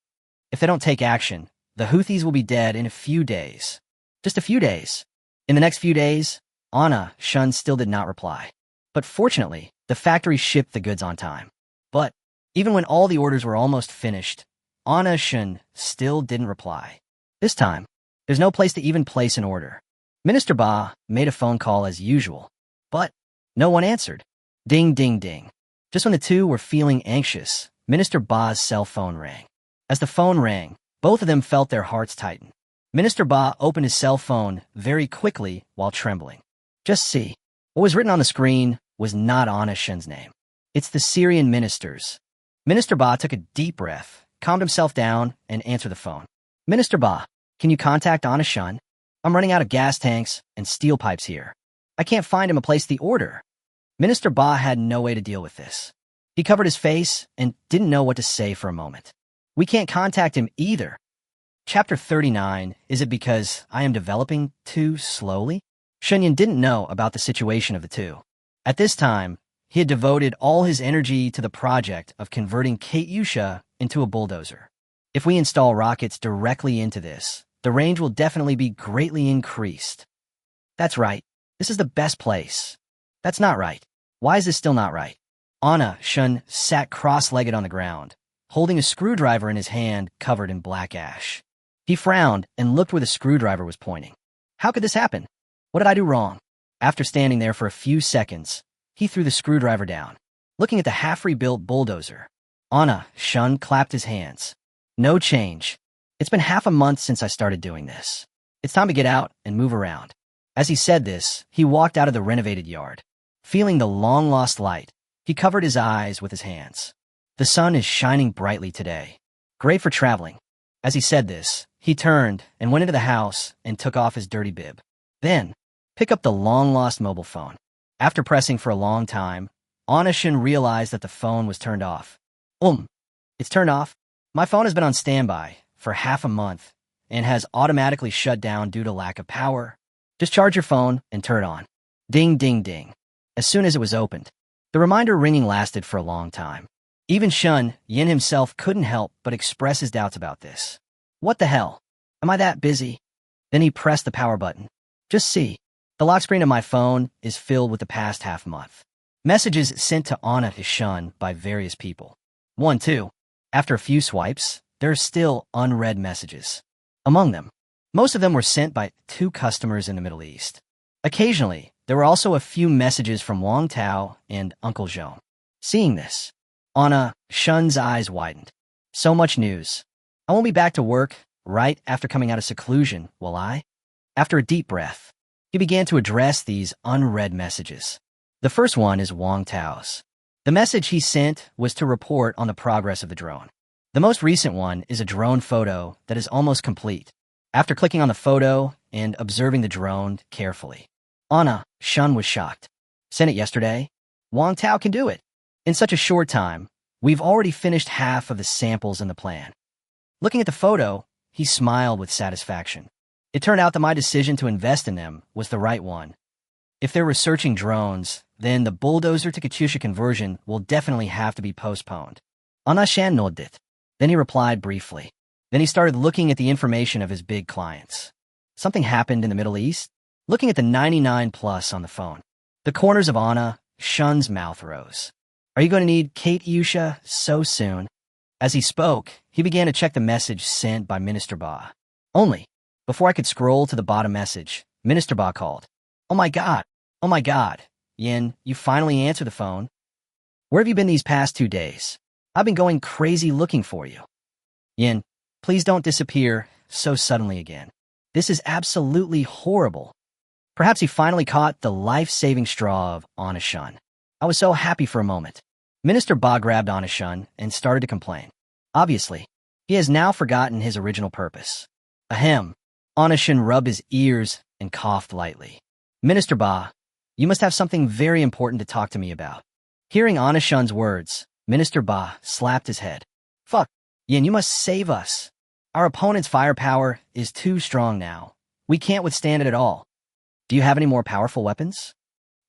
If they don't take action, the Houthis will be dead in a few days. Just a few days. In the next few days, Anashin still did not reply. But fortunately, the factory shipped the goods on time. But even when all the orders were almost finished, Anashin still didn't reply. This time, there's no place to even place an order. Minister Ba made a phone call as usual, but no one answered. Ding, ding, ding. Just when the two were feeling anxious, Minister Ba's cell phone rang. As the phone rang, both of them felt their hearts tighten. Minister Ba opened his cell phone very quickly while trembling. Just see. What was written on the screen was not Anashin's name. It's the Syrian minister's. Minister Ba took a deep breath, calmed himself down, and answered the phone. Minister Ba, can you contact Anashin? I'm running out of gas tanks and steel pipes here. I can't find him a place to order. Minister Ba had no way to deal with this. He covered his face and didn't know what to say for a moment. We can't contact him either. Chapter 39, is it because I am developing too slowly? Shenyan didn't know about the situation of the two. At this time, he had devoted all his energy to the project of converting Katyusha into a bulldozer. If we install rockets directly into this, the range will definitely be greatly increased. That's right. This is the best place. That's not right. Why is this still not right? Anashin sat cross-legged on the ground, holding a screwdriver in his hand covered in black ash. He frowned and looked where the screwdriver was pointing. How could this happen? What did I do wrong? After standing there for a few seconds, he threw the screwdriver down. Looking at the half-rebuilt bulldozer, Anashin clapped his hands. No change. It's been half a month since I started doing this. It's time to get out and move around. As he said this, he walked out of the renovated yard. Feeling the long-lost light, he covered his eyes with his hands. The sun is shining brightly today. Great for traveling. As he said this, he turned and went into the house and took off his dirty bib. Then, pick up the long-lost mobile phone. After pressing for a long time, Anna-shun realized that the phone was turned off. It's turned off. My phone has been on standby for half a month and has automatically shut down due to lack of power. Just charge your phone and turn it on. Ding, ding, ding. As soon as it was opened, the reminder ringing lasted for a long time. Even Shun Yin himself couldn't help but express his doubts about this. What the hell? Am I that busy? Then he pressed the power button. Just see. The lock screen of my phone is filled with the past half month. Messages sent to Anna-shun by various people. 1, 2. After a few swipes, there are still unread messages. Among them, most of them were sent by 2 customers in the Middle East. Occasionally, there were also a few messages from Wang Tao and Uncle Zhou. Seeing this, Anna-shun's eyes widened. So much news. I won't be back to work right after coming out of seclusion, will I? After a deep breath, he began to address these unread messages. The first one is Wang Tao's. The message he sent was to report on the progress of the drone. The most recent one is a drone photo that is almost complete. After clicking on the photo and observing the drone carefully, Anna-shun was shocked. Sent it yesterday? Wang Tao can do it. In such a short time, we've already finished half of the samples in the plan. Looking at the photo, he smiled with satisfaction. It turned out that my decision to invest in them was the right one. If they're researching drones, then the bulldozer to Katyusha conversion will definitely have to be postponed. Anna-shun nodded. Then he replied briefly. Then he started looking at the information of his big clients. Something happened in the Middle East? Looking at the 99 plus on the phone, the corners of Anna-shun's mouth rose. Are you going to need Katyusha so soon? As he spoke, he began to check the message sent by Minister Ba. Only, before I could scroll to the bottom message, Minister Ba called. Oh my God, Yin, you finally answered the phone. Where have you been these past 2 days? I've been going crazy looking for you. Yin, please don't disappear so suddenly again. This is absolutely horrible. Perhaps he finally caught the life-saving straw of Anna-shun. I was so happy for a moment. Minister Ba grabbed Anna-shun and started to complain. Obviously, he has now forgotten his original purpose. Ahem. Anna-shun rubbed his ears and coughed lightly. Minister Ba, you must have something very important to talk to me about. Hearing Anna-shun's words, Minister Ba slapped his head. Fuck, Yin, you must save us. Our opponent's firepower is too strong now. We can't withstand it at all. Do you have any more powerful weapons?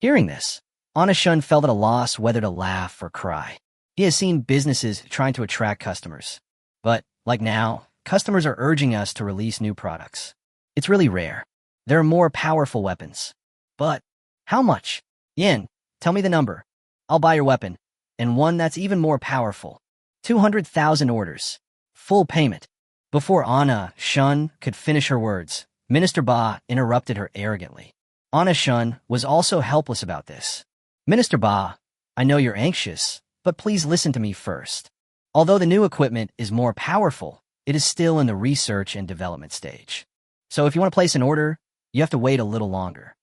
Hearing this, Anna-shun felt at a loss whether to laugh or cry. He has seen businesses trying to attract customers. But, like now, customers are urging us to release new products. It's really rare. There are more powerful weapons. But, how much? Yin, tell me the number. I'll buy your weapon. And one that's even more powerful. 200,000 orders. Full payment. Before Anna-shun could finish her words, Minister Ba interrupted her arrogantly. Anna-shun was also helpless about this. Minister Ba, I know you're anxious, but please listen to me first. Although the new equipment is more powerful, it is still in the research and development stage. So if you want to place an order, you have to wait a little longer.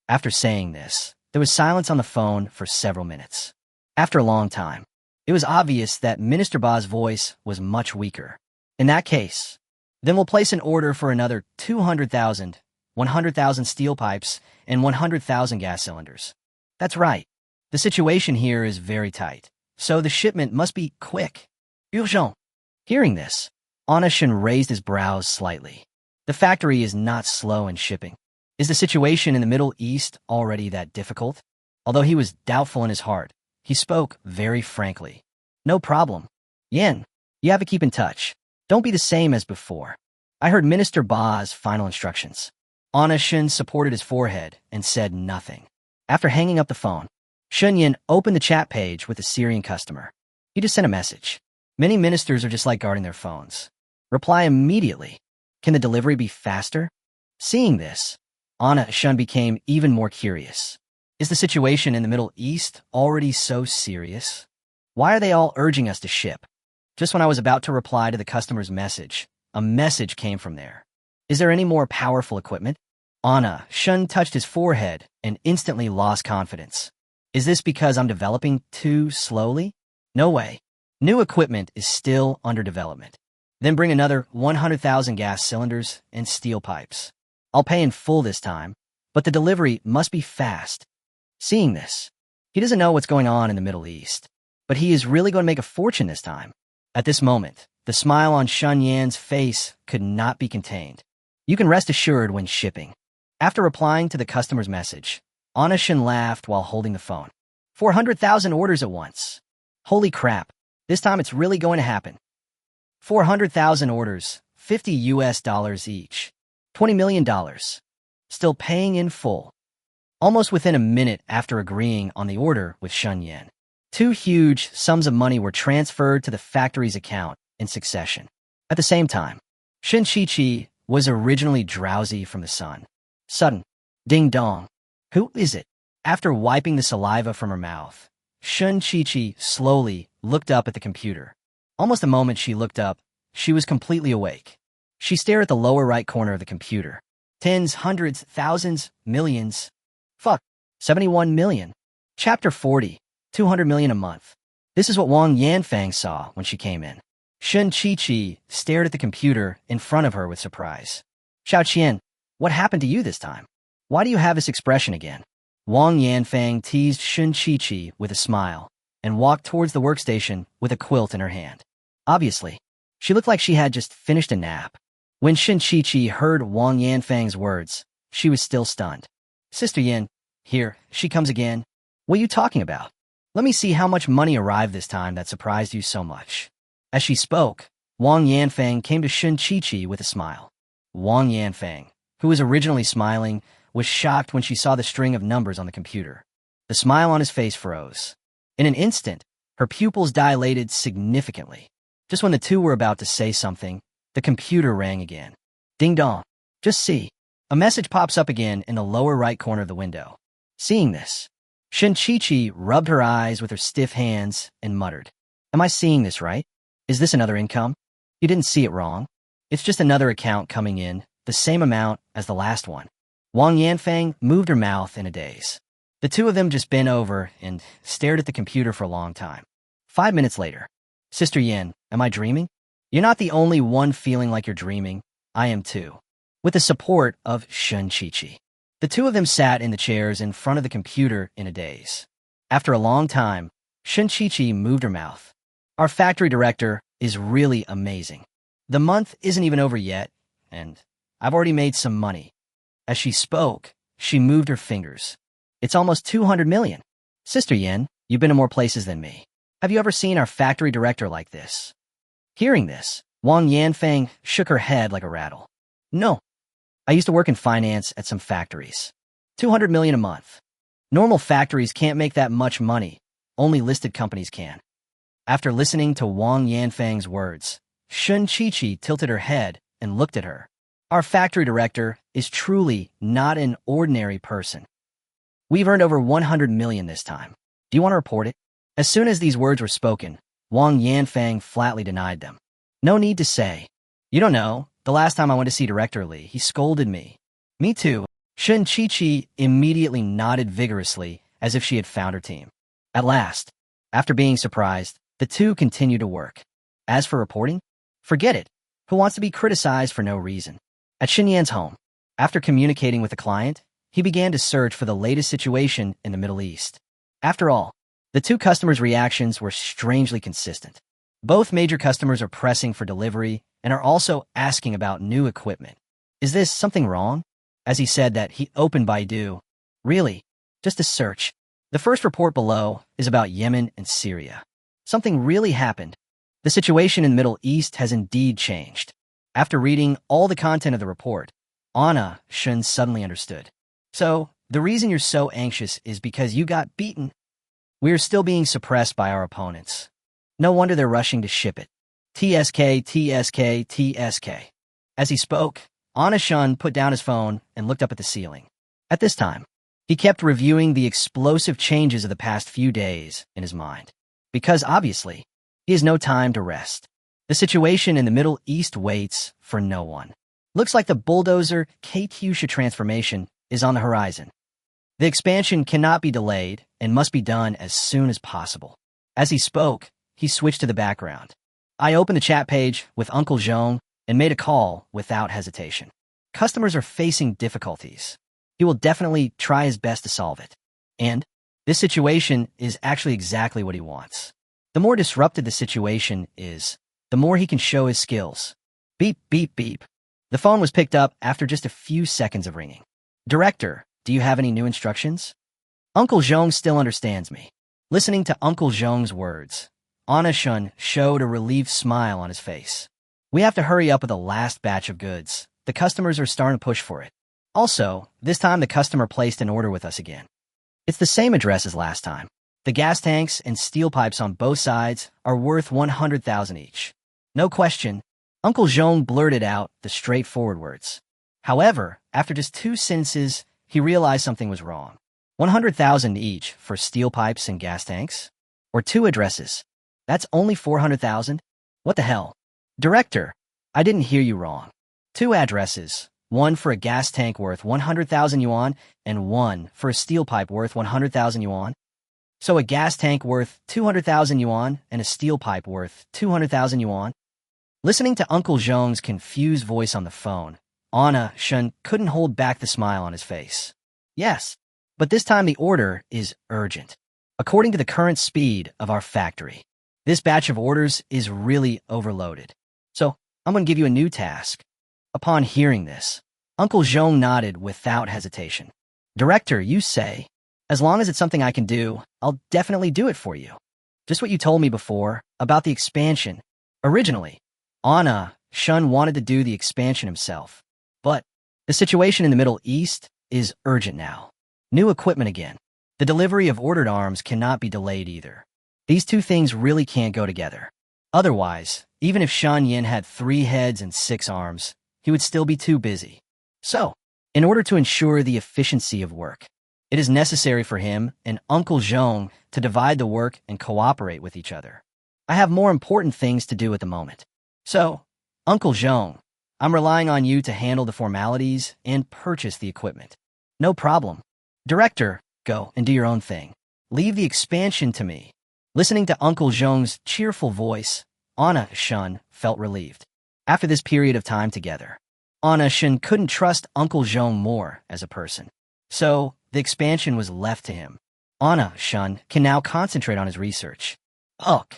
After saying this, there was silence on the phone for several minutes. After a long time, it was obvious that Minister Ba's voice was much weaker. In that case, then we'll place an order for another 200,000, 100,000 steel pipes, and 100,000 gas cylinders. That's right. The situation here is very tight, so the shipment must be quick. Urgent. Hearing this, Anna-shun raised his brows slightly. The factory is not slow in shipping. Is the situation in the Middle East already that difficult? Although he was doubtful in his heart, he spoke very frankly. No problem. Yin, you have to keep in touch. Don't be the same as before. I heard Minister Ba's final instructions. Anna-shun supported his forehead and said nothing. After hanging up the phone, Shunyin opened the chat page with a Syrian customer. He just sent a message. Many ministers are just like guarding their phones. Reply immediately. Can the delivery be faster? Seeing this, Anna-shun became even more curious. Is the situation in the Middle East already so serious? Why are they all urging us to ship? Just when I was about to reply to the customer's message, a message came from there. Is there any more powerful equipment? Anna-shun touched his forehead and instantly lost confidence. Is this because I'm developing too slowly? No way. New equipment is still under development. Then bring another 100,000 gas cylinders and steel pipes. I'll pay in full this time, but the delivery must be fast. Seeing this, he doesn't know what's going on in the Middle East, but he is really going to make a fortune this time. At this moment, the smile on Shun Yan's face could not be contained. You can rest assured when shipping. After replying to the customer's message, Shin laughed while holding the phone. 400,000 orders at once. Holy crap, this time it's really going to happen. 400,000 orders, $50 each. $20 million. Still paying in full. Almost within a minute after agreeing on the order with Shun Yan, 2 huge sums of money were transferred to the factory's account in succession. At the same time, Shun Chi was originally drowsy from the sun. Sudden, ding-dong. Who is it? After wiping the saliva from her mouth, Shun Chi slowly looked up at the computer. Almost the moment she looked up, she was completely awake. She stared at the lower right corner of the computer. Tens, hundreds, thousands, millions. Fuck. 71 million. Chapter 40. 200 million a month. This is what Wang Yanfang saw when she came in. Shun Chi stared at the computer in front of her with surprise. Xiao Qian, what happened to you this time? Why do you have this expression again? Wang Yanfang teased Shun Chi with a smile and walked towards the workstation with a quilt in her hand. Obviously, she looked like she had just finished a nap. When Shun Chi heard Wang Yanfang's words, she was still stunned. Sister Yin, here, she comes again. What are you talking about? Let me see how much money arrived this time that surprised you so much. As she spoke, Wang Yanfang came to Shun Chi with a smile. Wang Yanfang, who was originally smiling, was shocked when she saw the string of numbers on the computer. The smile on his face froze. In an instant, her pupils dilated significantly. Just when the two were about to say something, the computer rang again. Ding dong. Just see. A message pops up again in the lower right corner of the window. Seeing this, Shun Chi rubbed her eyes with her stiff hands and muttered, Am I seeing this right? Is this another income? You didn't see it wrong. It's just another account coming in, the same amount as the last one. Wang Yanfang moved her mouth in a daze. The two of them just bent over and stared at the computer for a long time. 5 minutes later, Sister Yin, am I dreaming? You're not the only one feeling like you're dreaming. I am too. With the support of Shun Chi. The two of them sat in the chairs in front of the computer in a daze. After a long time, Shun Chi moved her mouth. Our factory director is really amazing. The month isn't even over yet, and I've already made some money. As she spoke, she moved her fingers. It's almost 200 million. Sister Yin, you've been to more places than me. Have you ever seen our factory director like this? Hearing this, Wang Yanfang shook her head like a rattle. No. I used to work in finance at some factories. 200 million a month. Normal factories can't make that much money. Only listed companies can. After listening to Wang Yanfang's words, Shun Chi tilted her head and looked at her. Our factory director is truly not an ordinary person. We've earned over 100 million this time. Do you want to report it? As soon as these words were spoken, Wang Yanfang flatly denied them. No need to say. You don't know. The last time I went to see Director Li, he scolded me. Me too. Shun Chi immediately nodded vigorously as if she had found her team. At last, after being surprised, the two continued to work. As for reporting, forget it. Who wants to be criticized for no reason? At Xinyan's home, after communicating with the client, he began to search for the latest situation in the Middle East. After all, the two customers' reactions were strangely consistent. Both major customers are pressing for delivery and are also asking about new equipment. Is this something wrong? As he said that, he opened Baidu. Really? Just a search. The first report below is about Yemen and Syria. Something really happened. The situation in the Middle East has indeed changed. After reading all the content of the report, Shun suddenly understood. So, the reason you're so anxious is because you got beaten. We are still being suppressed by our opponents. No wonder they're rushing to ship it. TSK, TSK, TSK. As he spoke, Shun put down his phone and looked up at the ceiling. At this time, he kept reviewing the explosive changes of the past few days in his mind. Because, obviously, he has no time to rest. The situation in the Middle East waits for no one. Looks like the bulldozer Katyusha transformation is on the horizon. The expansion cannot be delayed and must be done as soon as possible. As he spoke, he switched to the background. I opened the chat page with Uncle Zhong and made a call without hesitation. Customers are facing difficulties. He will definitely try his best to solve it. And this situation is actually exactly what he wants. The more disrupted the situation is, the more he can show his skills. Beep, beep, beep. The phone was picked up after just a few seconds of ringing. Director, do you have any new instructions? Uncle Zhong still understands me. Listening to Uncle Zhong's words, Anna Shun showed a relieved smile on his face. We have to hurry up with the last batch of goods. The customers are starting to push for it. Also, this time the customer placed an order with us again. It's the same address as last time. The gas tanks and steel pipes on both sides are worth 100,000 each. No question, Uncle Zhong blurted out the straightforward words. However, after just 2 sentences, he realized something was wrong. 100,000 each for steel pipes and gas tanks? Or 2 addresses? That's only 400,000? What the hell? Director, I didn't hear you wrong. 2 addresses, one for a gas tank worth 100,000 yuan and one for a steel pipe worth 100,000 yuan. So a gas tank worth 200,000 yuan and a steel pipe worth 200,000 yuan? Listening to Uncle Zhong's confused voice on the phone, Anna Shun couldn't hold back the smile on his face. Yes, but this time the order is urgent. According to the current speed of our factory, this batch of orders is really overloaded. So I'm going to give you a new task. Upon hearing this, Uncle Zhong nodded without hesitation. Director, you say, as long as it's something I can do, I'll definitely do it for you. Just what you told me before about the expansion. Originally, Anna Shun wanted to do the expansion himself. But the situation in the Middle East is urgent now. New equipment again. The delivery of ordered arms cannot be delayed either. These 2 things really can't go together. Otherwise, even if Shan Yin had 3 heads and 6 arms, he would still be too busy. So, in order to ensure the efficiency of work, it is necessary for him and Uncle Zhong to divide the work and cooperate with each other. I have more important things to do at the moment. So, Uncle Zhong, I'm relying on you to handle the formalities and purchase the equipment. No problem. Director, go and do your own thing. Leave the expansion to me. Listening to Uncle Zhong's cheerful voice, Anna Shun felt relieved. After this period of time together, Anna Shun couldn't trust Uncle Zhong more as a person. So, the expansion was left to him. Anna Shun can now concentrate on his research. Ugh.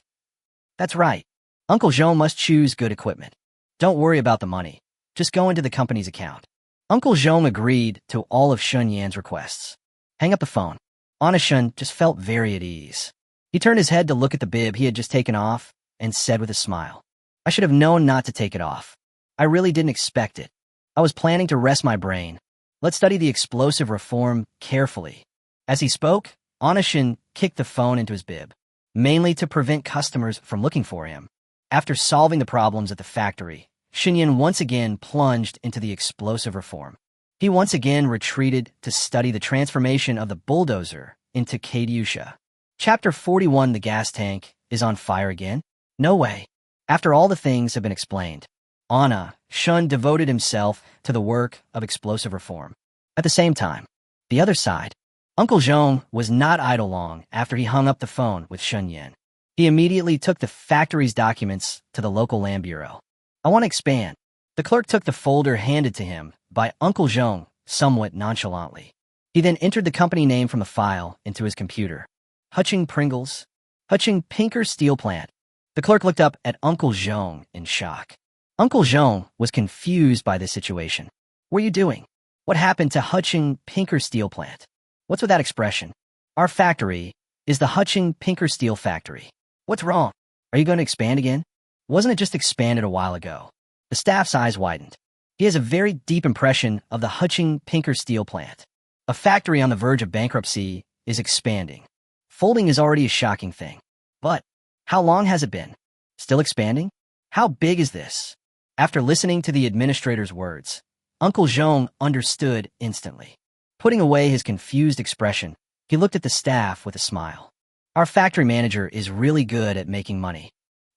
That's right. Uncle Zhong must choose good equipment. Don't worry about the money. Just go into the company's account. Uncle Zhong agreed to all of Shun Yan's requests. Hang up the phone. Anna Shun just felt very at ease. He turned his head to look at the bib he had just taken off and said with a smile, I should have known not to take it off. I really didn't expect it. I was planning to rest my brain. Let's study the explosive reform carefully. As he spoke, Anna Shun kicked the phone into his bib, mainly to prevent customers from looking for him. After solving the problems at the factory, Xinyan once again plunged into the explosive reform. He once again retreated to study the transformation of the bulldozer into Katyusha. Chapter 41, the gas tank, is on fire again? No way. After all the things have been explained, Anna Shun devoted himself to the work of explosive reform. At the same time, the other side, Uncle Zhong was not idle long after he hung up the phone with Shun Yan. He immediately took the factory's documents to the local land bureau. I want to expand. The clerk took the folder handed to him by Uncle Zhong somewhat nonchalantly. He then entered the company name from the file into his computer. Hutching Pringles. Hutching Pinker Steel Plant. The clerk looked up at Uncle Zhong in shock. Uncle Zhong was confused by this situation. What are you doing? What happened to Hutching Pinker Steel Plant? What's with that expression? Our factory is the Hutching Pinker Steel Factory. What's wrong? Are you going to expand again? Wasn't it just expanded a while ago? The staff's eyes widened. He has a very deep impression of the Hutching Pinker Steel Plant. A factory on the verge of bankruptcy is expanding. Folding is already a shocking thing. But how long has it been? Still expanding? How big is this? After listening to the administrator's words, Uncle Zhong understood instantly. Putting away his confused expression, he looked at the staff with a smile. Our factory manager is really good at making money.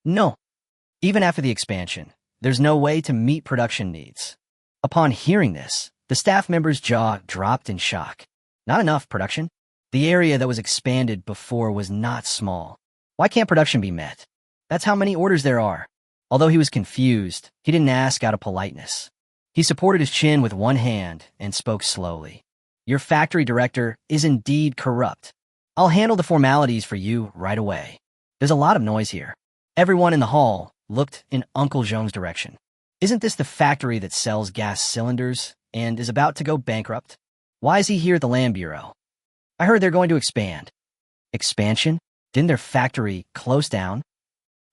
No. Even after the expansion, there's no way to meet production needs. Upon hearing this, the staff member's jaw dropped in shock. Not enough production? The area that was expanded before was not small. Why can't production be met? That's how many orders there are. Although he was confused, he didn't ask out of politeness. He supported his chin with one hand and spoke slowly. Your factory director is indeed corrupt. I'll handle the formalities for you right away. There's a lot of noise here. Everyone in the hall looked in Uncle Zhong's direction. Isn't this the factory that sells gas cylinders and is about to go bankrupt? Why is he here at the Land Bureau? I heard they're going to expand. Expansion? Didn't their factory close down?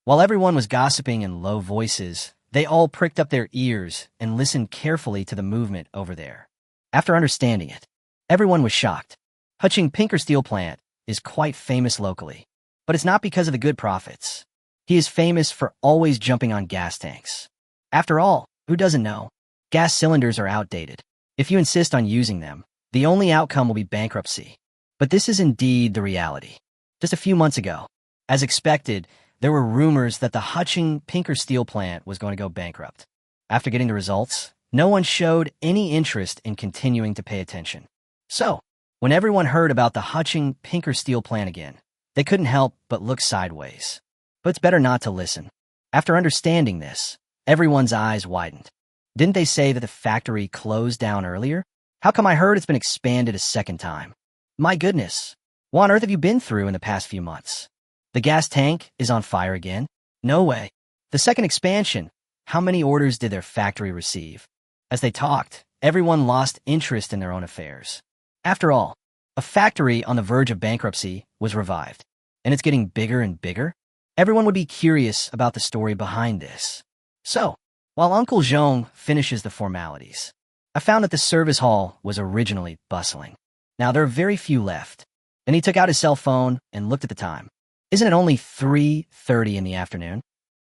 While everyone was gossiping in low voices, they all pricked up their ears and listened carefully to the movement over there. After understanding it, everyone was shocked. Hutching Pinker Steel Plant is quite famous locally, but it's not because of the good profits. He is famous for always jumping on gas tanks. After all, who doesn't know? Gas cylinders are outdated. If you insist on using them, the only outcome will be bankruptcy. But this is indeed the reality. Just a few months ago, as expected, there were rumors that the Hutching Pinker Steel Plant was going to go bankrupt. After getting the results, no one showed any interest in continuing to pay attention. So, when everyone heard about the Hutching Pinker Steel Plant again, they couldn't help but look sideways. But it's better not to listen. After understanding this, everyone's eyes widened. Didn't they say that the factory closed down earlier? How come I heard it's been expanded a second time? My goodness, what on earth have you been through in the past few months? The gas tank is on fire again? No way. The second expansion, how many orders did their factory receive? As they talked, everyone lost interest in their own affairs. After all, a factory on the verge of bankruptcy was revived, and it's getting bigger and bigger. Everyone would be curious about the story behind this. So, while Uncle Zhong finishes the formalities, I found that the service hall was originally bustling. Now there are very few left. Then he took out his cell phone and looked at the time. Isn't it only 3:30 in the afternoon?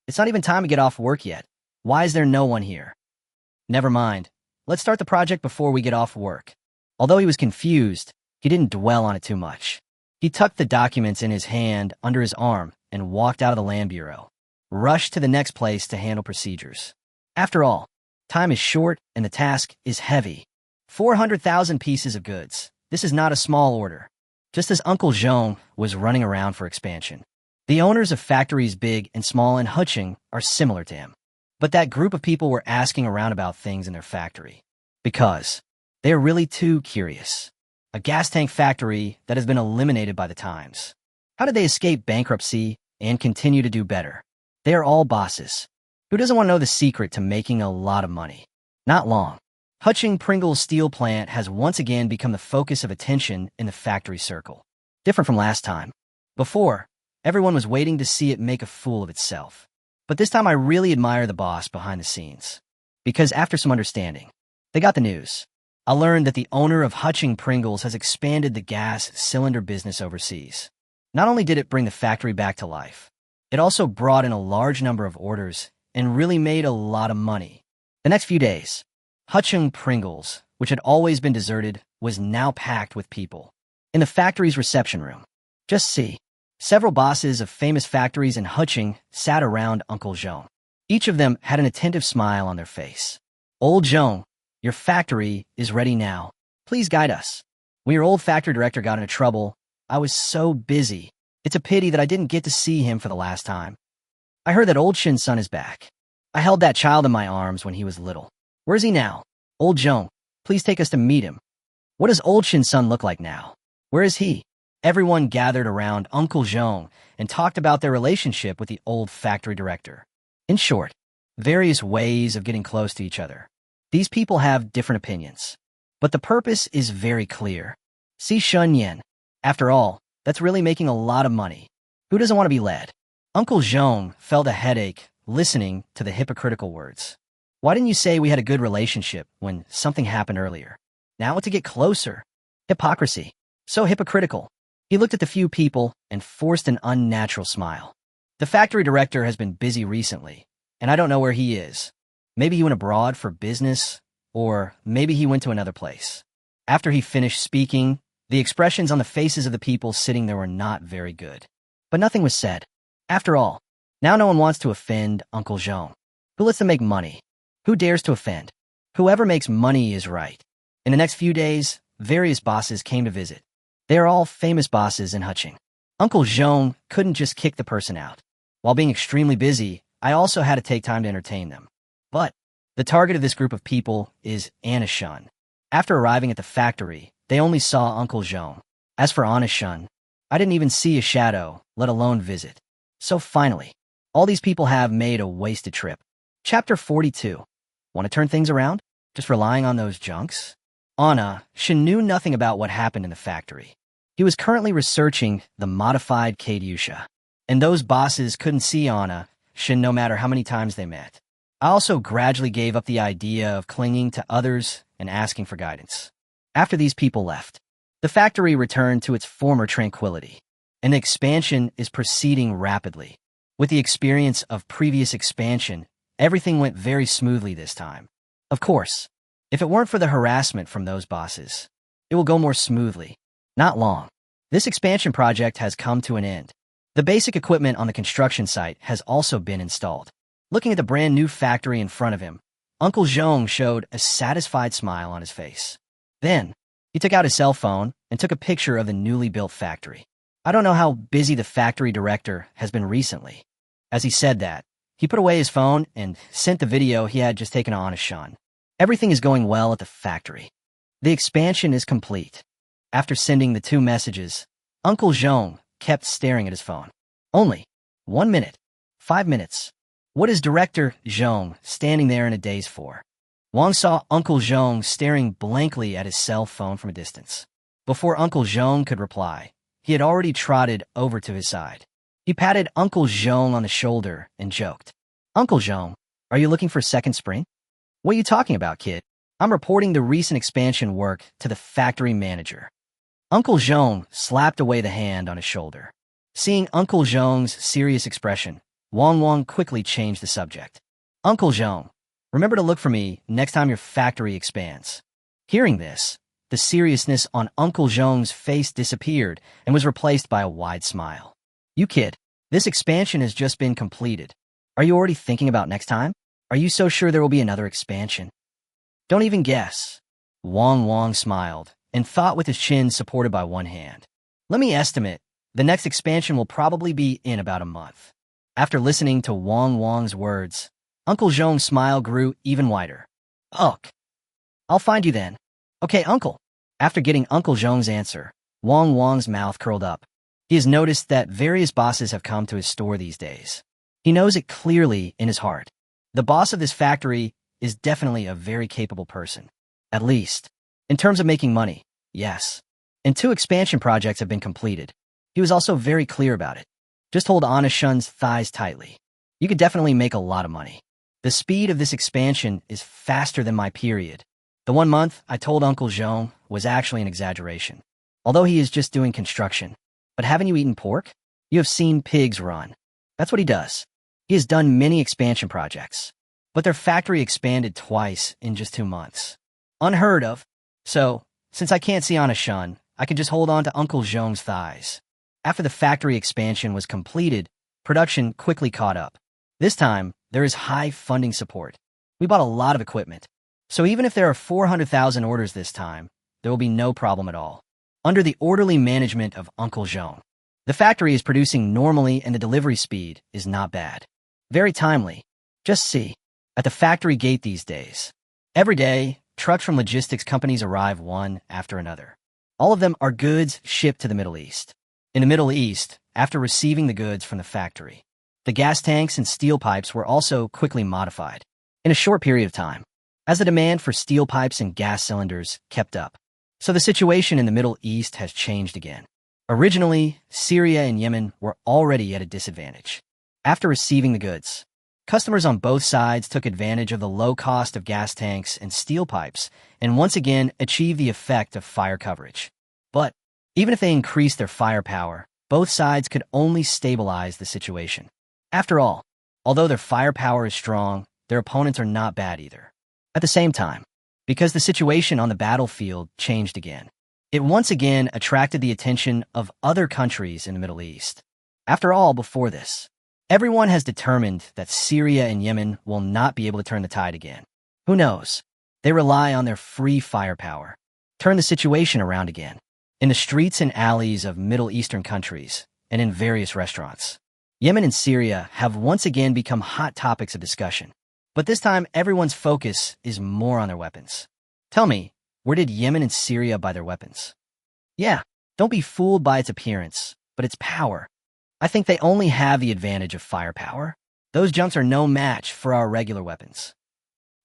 It's not even time to get off work yet. Why is there no one here? Never mind. Let's start the project before we get off work. Although he was confused, he didn't dwell on it too much. He tucked the documents in his hand under his arm and walked out of the Land Bureau, rushed to the next place to handle procedures. After all, time is short and the task is heavy. 400,000 pieces of goods. This is not a small order. Just as Uncle Zhong was running around for expansion, the owners of factories big and small in Hutching are similar to him. But that group of people were asking around about things in their factory because they are really too curious. A gas tank factory that has been eliminated by the times. How did they escape bankruptcy and continue to do better? They are all bosses. Who doesn't want to know the secret to making a lot of money? Not long. Hutching Pringle's steel plant has once again become the focus of attention in the factory circle. Different from last time. Before, everyone was waiting to see it make a fool of itself. But this time I really admire the boss behind the scenes. Because after some understanding, they got the news. I learned that the owner of Hutching Pringles has expanded the gas cylinder business overseas. Not only did it bring the factory back to life, it also brought in a large number of orders and really made a lot of money. The next few days, Hutching Pringles, which had always been deserted, was now packed with people. In the factory's reception room, just see, several bosses of famous factories in Hutching sat around Uncle Zhong. Each of them had an attentive smile on their face. Old Zhong, your factory is ready now. Please guide us. When your old factory director got into trouble, I was so busy. It's a pity that I didn't get to see him for the last time. I heard that old Shin's son is back. I held that child in my arms when he was little. Where is he now? Old Zhong, please take us to meet him. What does old Shin's son look like now? Where is he? Everyone gathered around Uncle Zhong and talked about their relationship with the old factory director. In short, various ways of getting close to each other. These people have different opinions, but the purpose is very clear. See Shun Yen. After all, that's really making a lot of money. Who doesn't want to be led? Uncle Zhong felt a headache listening to the hypocritical words. Why didn't you say we had a good relationship when something happened earlier? Now to get closer. Hypocrisy. So hypocritical. He looked at the few people and forced an unnatural smile. The factory director has been busy recently, and I don't know where he is. Maybe he went abroad for business, or maybe he went to another place. After he finished speaking, the expressions on the faces of the people sitting there were not very good. But nothing was said. After all, now no one wants to offend Uncle Zhong. Who lets them make money? Who dares to offend? Whoever makes money is right. In the next few days, various bosses came to visit. They are all famous bosses in Huching. Uncle Zhong couldn't just kick the person out. While being extremely busy, I also had to take time to entertain them. But the target of this group of people is Anishun. After arriving at the factory, they only saw Uncle Zhong. As for Anishun, I didn't even see a shadow, let alone visit. So finally, all these people have made a wasted trip. Chapter 42. Want to turn things around? Just relying on those junks? Shin knew nothing about what happened in the factory. He was currently researching the modified Kadyusha. And those bosses couldn't see Shin no matter how many times they met. I also gradually gave up the idea of clinging to others and asking for guidance. After these people left, the factory returned to its former tranquility, and the expansion is proceeding rapidly. With the experience of previous expansion, everything went very smoothly this time. Of course, if it weren't for the harassment from those bosses, it will go more smoothly. Not long. This expansion project has come to an end. The basic equipment on the construction site has also been installed. Looking at the brand new factory in front of him, Uncle Zhong showed a satisfied smile on his face. Then, he took out his cell phone and took a picture of the newly built factory. I don't know how busy the factory director has been recently. As he said that, he put away his phone and sent the video he had just taken on Anishan. Everything is going well at the factory. The expansion is complete. After sending the 2 messages, Uncle Zhong kept staring at his phone. Only 1 minute, 5 minutes. What is Director Zhong standing there in a daze for? Wang saw Uncle Zhong staring blankly at his cell phone from a distance. Before Uncle Zhong could reply, he had already trotted over to his side. He patted Uncle Zhong on the shoulder and joked, "Uncle Zhong, are you looking for second spring?" "What are you talking about, kid? I'm reporting the recent expansion work to the factory manager." Uncle Zhong slapped away the hand on his shoulder. Seeing Uncle Zhong's serious expression, Wang quickly changed the subject. "Uncle Zhong, remember to look for me next time your factory expands." Hearing this, the seriousness on Uncle Zhong's face disappeared and was replaced by a wide smile. "You kid, this expansion has just been completed. Are you already thinking about next time? Are you so sure there will be another expansion?" "Don't even guess." Wang smiled and thought with his chin supported by one hand. "Let me estimate. The next expansion will probably be in about a month." After listening to Wang's words, Uncle Zhong's smile grew even wider. "Ugh. I'll find you then." "Okay, Uncle." After getting Uncle Zhong's answer, Wang's mouth curled up. He has noticed that various bosses have come to his store these days. He knows it clearly in his heart. The boss of this factory is definitely a very capable person. At least, in terms of making money, yes. And 2 expansion projects have been completed. He was also very clear about it. Just hold Anishun's thighs tightly. You could definitely make a lot of money. The speed of this expansion is faster than my period. The 1 month I told Uncle Zhong was actually an exaggeration. Although he is just doing construction. But haven't you eaten pork? You have seen pigs run. That's what he does. He has done many expansion projects. But their factory expanded twice in just 2 months. Unheard of. So, since I can't see Anishun, I could just hold on to Uncle Zhong's thighs. After the factory expansion was completed, production quickly caught up. This time, there is high funding support. We bought a lot of equipment. So even if there are 400,000 orders this time, there will be no problem at all. Under the orderly management of Uncle Zhong, the factory is producing normally and the delivery speed is not bad. Very timely. Just see. At the factory gate these days, every day, trucks from logistics companies arrive one after another. All of them are goods shipped to the Middle East. In the Middle East, after receiving the goods from the factory, the gas tanks and steel pipes were also quickly modified in a short period of time, as the demand for steel pipes and gas cylinders kept up. So the situation in the Middle East has changed again. Originally, Syria and Yemen were already at a disadvantage. After receiving the goods, customers on both sides took advantage of the low cost of gas tanks and steel pipes and once again achieved the effect of fire coverage. But even if they increased their firepower, both sides could only stabilize the situation. After all, although their firepower is strong, their opponents are not bad either. At the same time, because the situation on the battlefield changed again, it once again attracted the attention of other countries in the Middle East. After all, before this, everyone has determined that Syria and Yemen will not be able to turn the tide again. Who knows? They rely on their free firepower. turned the situation around again. In the streets and alleys of Middle Eastern countries, and in various restaurants, Yemen and Syria have once again become hot topics of discussion. But this time, everyone's focus is more on their weapons. Tell me, where did Yemen and Syria buy their weapons? Yeah, don't be fooled by its appearance, but its power. I think they only have the advantage of firepower. Those junks are no match for our regular weapons.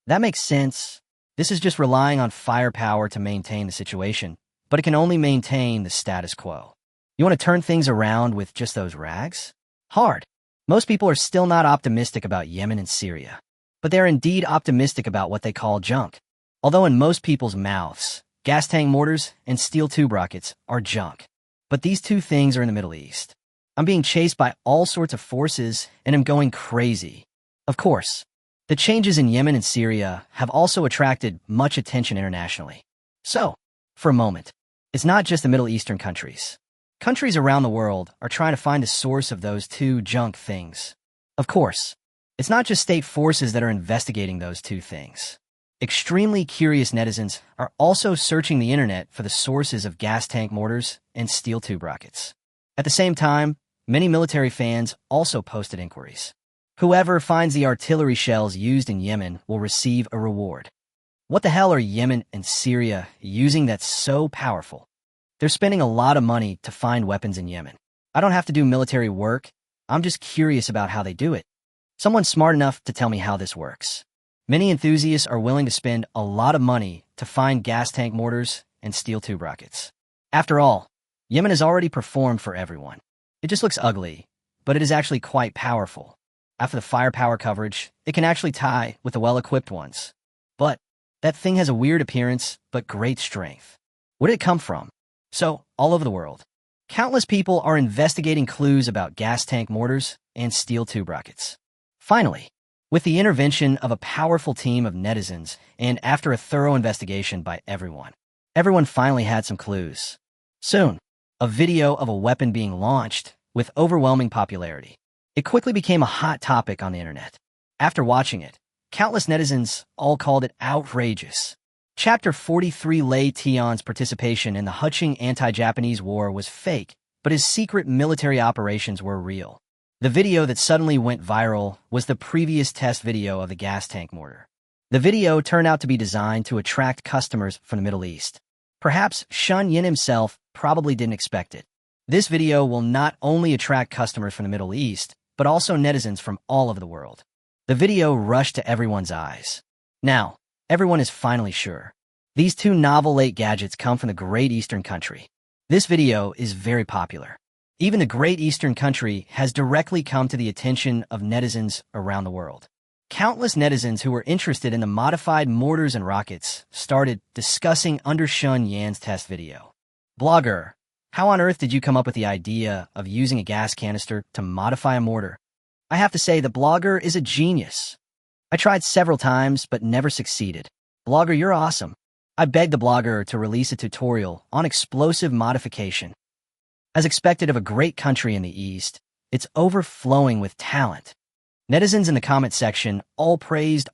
That makes sense. This is just relying on firepower to maintain the situation, but it can only maintain the status quo. You want to turn things around with just those rags? Hard. Most people are still not optimistic about Yemen and Syria, but they're indeed optimistic about what they call junk. Although in most people's mouths, gas tank mortars and steel tube rockets are junk. But these two things are in the Middle East. I'm being chased by all sorts of forces and am going crazy. Of course, the changes in Yemen and Syria have also attracted much attention internationally. So, for a moment, it's not just the Middle Eastern countries. Countries around the world are trying to find the source of those two junk things. Of course, it's not just state forces that are investigating those two things. Extremely curious netizens are also searching the internet for the sources of gas tank mortars and steel tube rockets. At the same time, many military fans also posted inquiries. Whoever finds the artillery shells used in Yemen will receive a reward. What the hell are Yemen and Syria using that's so powerful? They're spending a lot of money to find weapons in Yemen. I don't have to do military work. I'm just curious about how they do it. Someone smart enough to tell me how this works. Many enthusiasts are willing to spend a lot of money to find gas tank mortars and steel tube rockets. After all, Yemen has already performed for everyone. It just looks ugly, but it is actually quite powerful. After the firepower coverage, it can actually tie with the well-equipped ones. But that thing has a weird appearance, but great strength. Where did it come from? So, all over the world, countless people are investigating clues about gas tank mortars and steel tube rockets. Finally, with the intervention of a powerful team of netizens and after a thorough investigation by everyone finally had some clues. Soon, a video of a weapon being launched with overwhelming popularity. It quickly became a hot topic on the internet. After watching it, countless netizens all called it outrageous. Chapter 43 Lei Tian's participation in the Huqing anti-Japanese war was fake, but his secret military operations were real. The video that suddenly went viral was the previous test video of the gas tank mortar. The video turned out to be designed to attract customers from the Middle East. Perhaps Shun Yin himself probably didn't expect it. This video will not only attract customers from the Middle East, but also netizens from all over the world. The video rushed to everyone's eyes. Now, everyone is finally sure. These two novel late gadgets come from the Great Eastern country. This video is very popular. Even the Great Eastern country has directly come to the attention of netizens around the world. Countless netizens who were interested in the modified mortars and rockets started discussing under Shun Yan's test video. Blogger, how on earth did you come up with the idea of using a gas canister to modify a mortar? I have to say the blogger is a genius. I tried several times but never succeeded. Blogger, you're awesome. I begged the blogger to release a tutorial on explosive modification. As expected of a great country in the East, it's overflowing with talent. Netizens in the comment section all praised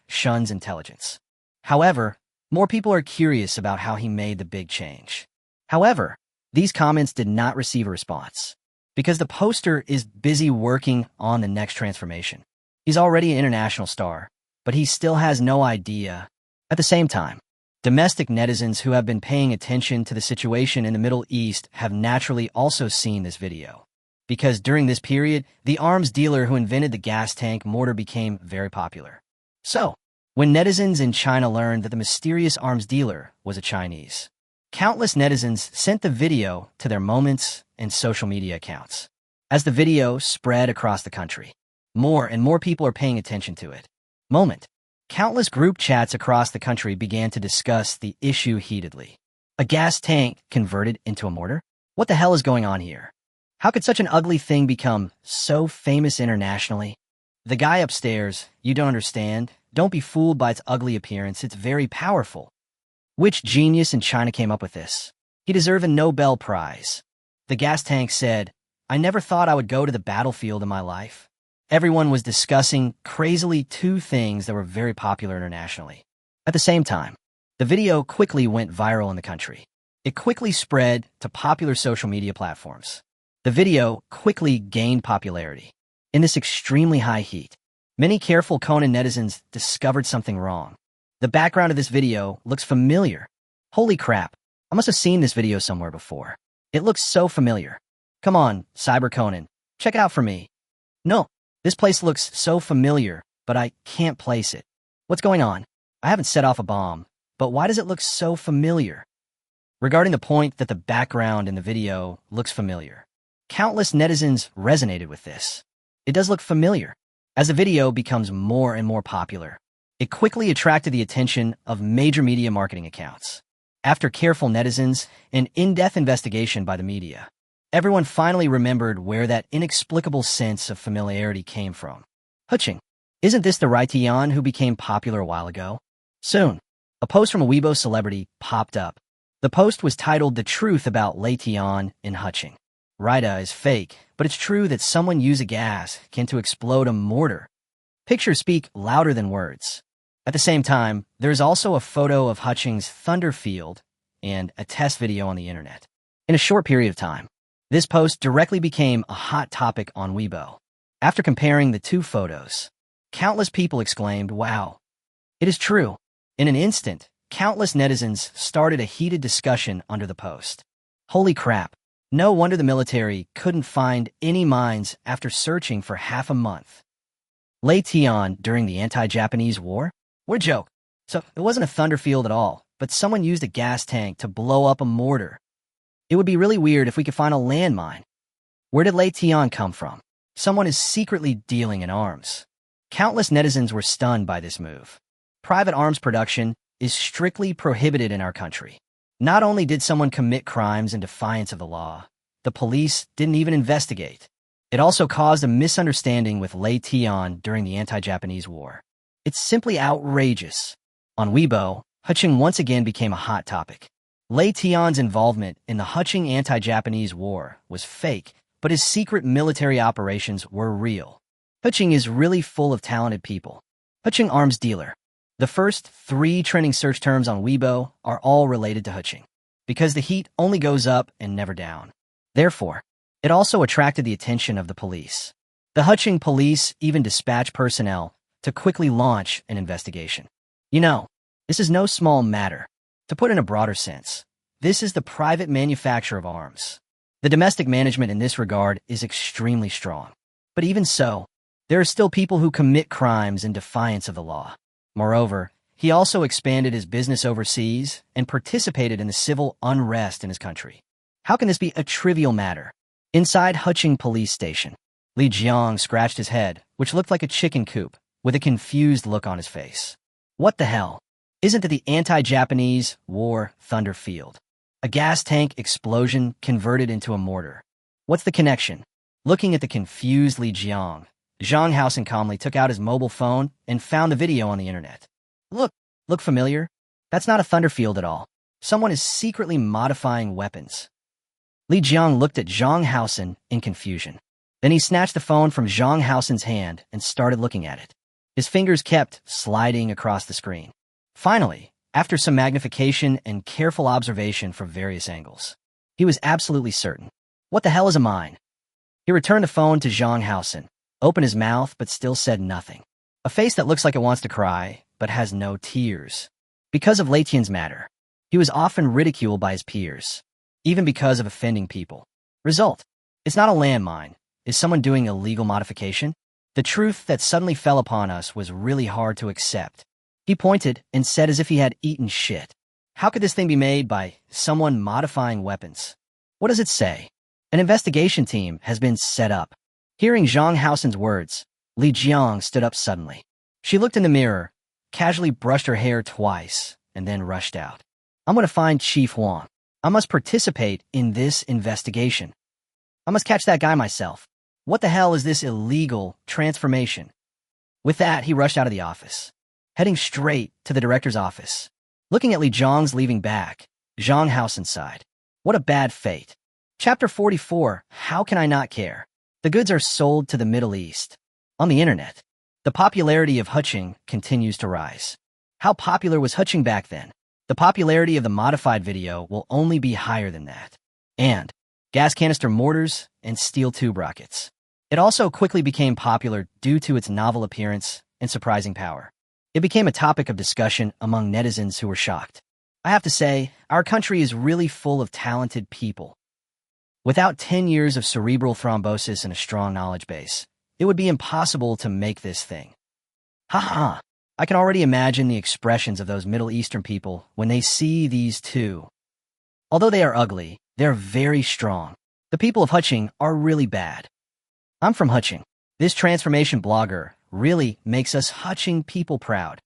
Shun's intelligence. However, more people are curious about how he made the big change. However, these comments did not receive a response, because the poster is busy working on the next transformation. He's already an international star, but he still has no idea. At the same time, domestic netizens who have been paying attention to the situation in the Middle East have naturally also seen this video. Because during this period, the arms dealer who invented the gas tank mortar became very popular. So, when netizens in China learned that the mysterious arms dealer was a Chinese, countless netizens sent the video to their Moments and social media accounts. As the video spread across the country, more and more people are paying attention to it. Countless group chats across the country began to discuss the issue heatedly. A gas tank converted into a mortar? What the hell is going on here? How could such an ugly thing become so famous internationally? The guy upstairs, you don't understand. Don't be fooled by its ugly appearance. It's very powerful. Which genius in China came up with this? He deserved a Nobel Prize. The gas tank said, I never thought I would go to the battlefield in my life. Everyone was discussing crazily two things that were very popular internationally. At the same time, The video quickly went viral in the country. It quickly spread to popular social media platforms. The video quickly gained popularity. In this extremely high heat, many careful Conan netizens discovered something wrong. The background of this video looks familiar. Holy crap, I must have seen this video somewhere before. It looks so familiar. Come on, Cyber Conan, check it out for me. No, this place looks so familiar, but I can't place it. What's going on? I haven't set off a bomb, but why does it look so familiar? Regarding the point that the background in the video looks familiar, countless netizens resonated with this. It does look familiar. As the video becomes more and more popular, it quickly attracted the attention of major media marketing accounts. After careful netizens and in-depth investigation by the media, everyone finally remembered where that inexplicable sense of familiarity came from. Hutching. Isn't this the Raitian who became popular a while ago? Soon, a post from a Weibo celebrity popped up. The post was titled "The Truth About Raitian in Hutching." Raita is fake, but it's true that someone used a gas can to explode a mortar. Pictures speak louder than words. At the same time, there is also a photo of Hutching's thunder field and a test video on the internet. In a short period of time, this post directly became a hot topic on Weibo. After comparing the two photos, countless people exclaimed, "Wow, it is true." In an instant, countless netizens started a heated discussion under the post. Holy crap, no wonder the military couldn't find any mines after searching for half a month. Raitian during the anti-Japanese war? What a joke. So it wasn't a thunder field at all, but someone used a gas tank to blow up a mortar. It would be really weird if we could find a landmine. Where did Raitian come from? Someone is secretly dealing in arms. Countless netizens were stunned by this move. Private arms production is strictly prohibited in our country. Not only did someone commit crimes in defiance of the law, the police didn't even investigate. It also caused a misunderstanding with Raitian during the anti-Japanese war. It's simply outrageous. On Weibo, Hutching once again became a hot topic. Raitian's involvement in the Hutching anti-Japanese war was fake, but his secret military operations were real. Hutching is really full of talented people. Hutching arms dealer. The first 3 trending search terms on Weibo are all related to Hutching, because the heat only goes up and never down. Therefore, it also attracted the attention of the police. The Hutching police even dispatched personnel to quickly launch an investigation. You know, this is no small matter. To put in a broader sense, this is the private manufacture of arms. The domestic management in this regard is extremely strong. But even so, there are still people who commit crimes in defiance of the law. Moreover, he also expanded his business overseas and participated in the civil unrest in his country. How can this be a trivial matter? Inside Hutching police station, Li Jiang scratched his head, which looked like a chicken coop, with a confused look on his face. What the hell? Isn't it the anti-Japanese war thunder field? A gas tank explosion converted into a mortar. What's the connection? Looking at the confused Li Jiang, Zhang Haosen calmly took out his mobile phone and found the video on the internet. Look familiar? That's not a thunder field at all. Someone is secretly modifying weapons. Li Jiang looked at Zhang Haosen in confusion. Then he snatched the phone from Zhang Haosen's hand and started looking at it. His fingers kept sliding across the screen. Finally, after some magnification and careful observation from various angles, he was absolutely certain. What the hell is a mine? He returned the phone to Zhang Haosen, opened his mouth but still said nothing. A face that looks like it wants to cry, but has no tears. Because of Raitian's matter, he was often ridiculed by his peers, even because of offending people. Result: it's not a landmine. Is someone doing illegal modification? The truth that suddenly fell upon us was really hard to accept. He pointed and said as if he had eaten shit. How could this thing be made by someone modifying weapons? What does it say? An investigation team has been set up. Hearing Zhang Haosen's words, Li Jiang stood up suddenly. She looked in the mirror, casually brushed her hair twice, and then rushed out. I'm going to find Chief Huang. I must participate in this investigation. I must catch that guy myself. What the hell is this illegal transformation? With that, he rushed out of the office, heading straight to the director's office. Looking at Li Jiang's leaving back, Zhang Haosen sighed. What a bad fate. Chapter 44, How Can I Not Care? The goods are sold to the Middle East. On the internet, the popularity of Hutching continues to rise. How popular was Hutching back then? The popularity of the modified video will only be higher than that. And gas canister mortars and steel tube rockets. It also quickly became popular due to its novel appearance and surprising power. It became a topic of discussion among netizens who were shocked. I have to say, our country is really full of talented people. Without 10 years of cerebral thrombosis and a strong knowledge base, it would be impossible to make this thing. Ha! I can already imagine the expressions of those Middle Eastern people when they see these two. Although they are ugly, they're very strong. The people of Huching are really bad. I'm from Huching. This transformation blogger really makes us Huching people proud.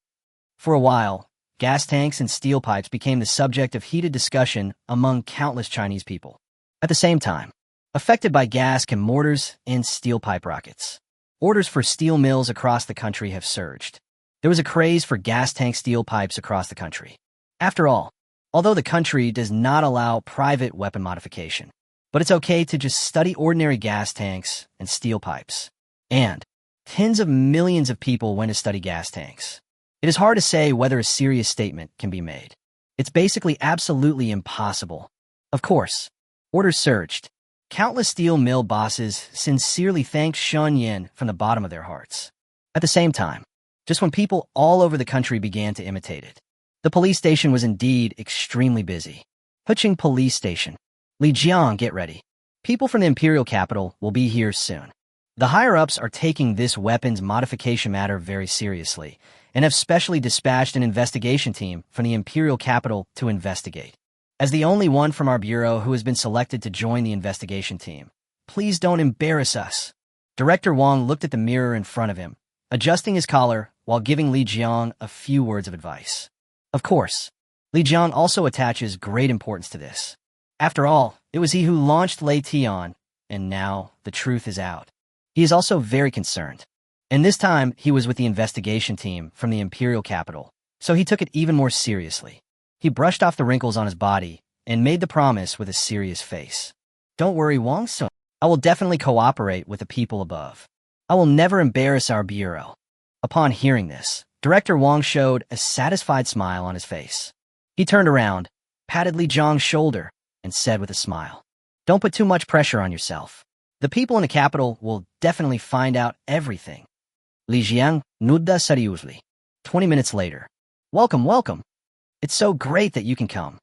For a while, gas tanks and steel pipes became the subject of heated discussion among countless Chinese people. At the same time, affected by gas can mortars and steel pipe rockets. Orders for steel mills across the country have surged. There was a craze for gas tank steel pipes across the country. After all, although the country does not allow private weapon modification, but it's okay to just study ordinary gas tanks and steel pipes. And tens of millions of people went to study gas tanks. It is hard to say whether a serious statement can be made. It's basically absolutely impossible. Of course, orders surged. Countless steel mill bosses sincerely thanked Shun Yin from the bottom of their hearts. At the same time, just when people all over the country began to imitate it, the police station was indeed extremely busy. Huching Police Station. Lijiang, get ready. People from the imperial capital will be here soon. The higher-ups are taking this weapons modification matter very seriously and have specially dispatched an investigation team from the imperial capital to investigate. As the only one from our bureau who has been selected to join the investigation team, please don't embarrass us. Director Wang looked at the mirror in front of him, adjusting his collar while giving Li Jiang a few words of advice. Of course, Li Jiang also attaches great importance to this. After all, it was he who launched Lei Tian, and now the truth is out. He is also very concerned. And this time, he was with the investigation team from the imperial capital, so he took it even more seriously. He brushed off the wrinkles on his body and made the promise with a serious face. Don't worry, Wang Sun. I will definitely cooperate with the people above. I will never embarrass our bureau. Upon hearing this, Director Wang showed a satisfied smile on his face. He turned around, patted Li Jiang's shoulder, and said with a smile, "Don't put too much pressure on yourself. The people in the capital will definitely find out everything." Li Jiang nudda seriously. 20 minutes later. Welcome. It's so great that you can come.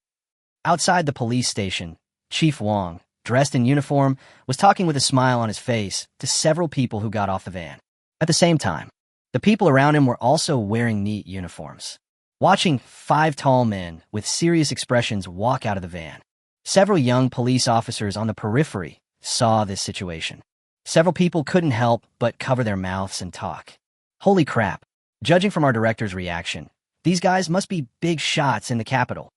Outside the police station, Chief Wang, dressed in uniform, was talking with a smile on his face to several people who got off the van. At the same time, the people around him were also wearing neat uniforms. Watching 5 tall men with serious expressions walk out of the van, several young police officers on the periphery saw this situation. Several people couldn't help but cover their mouths and talk. Holy crap. Judging from our director's reaction, these guys must be big shots in the capital.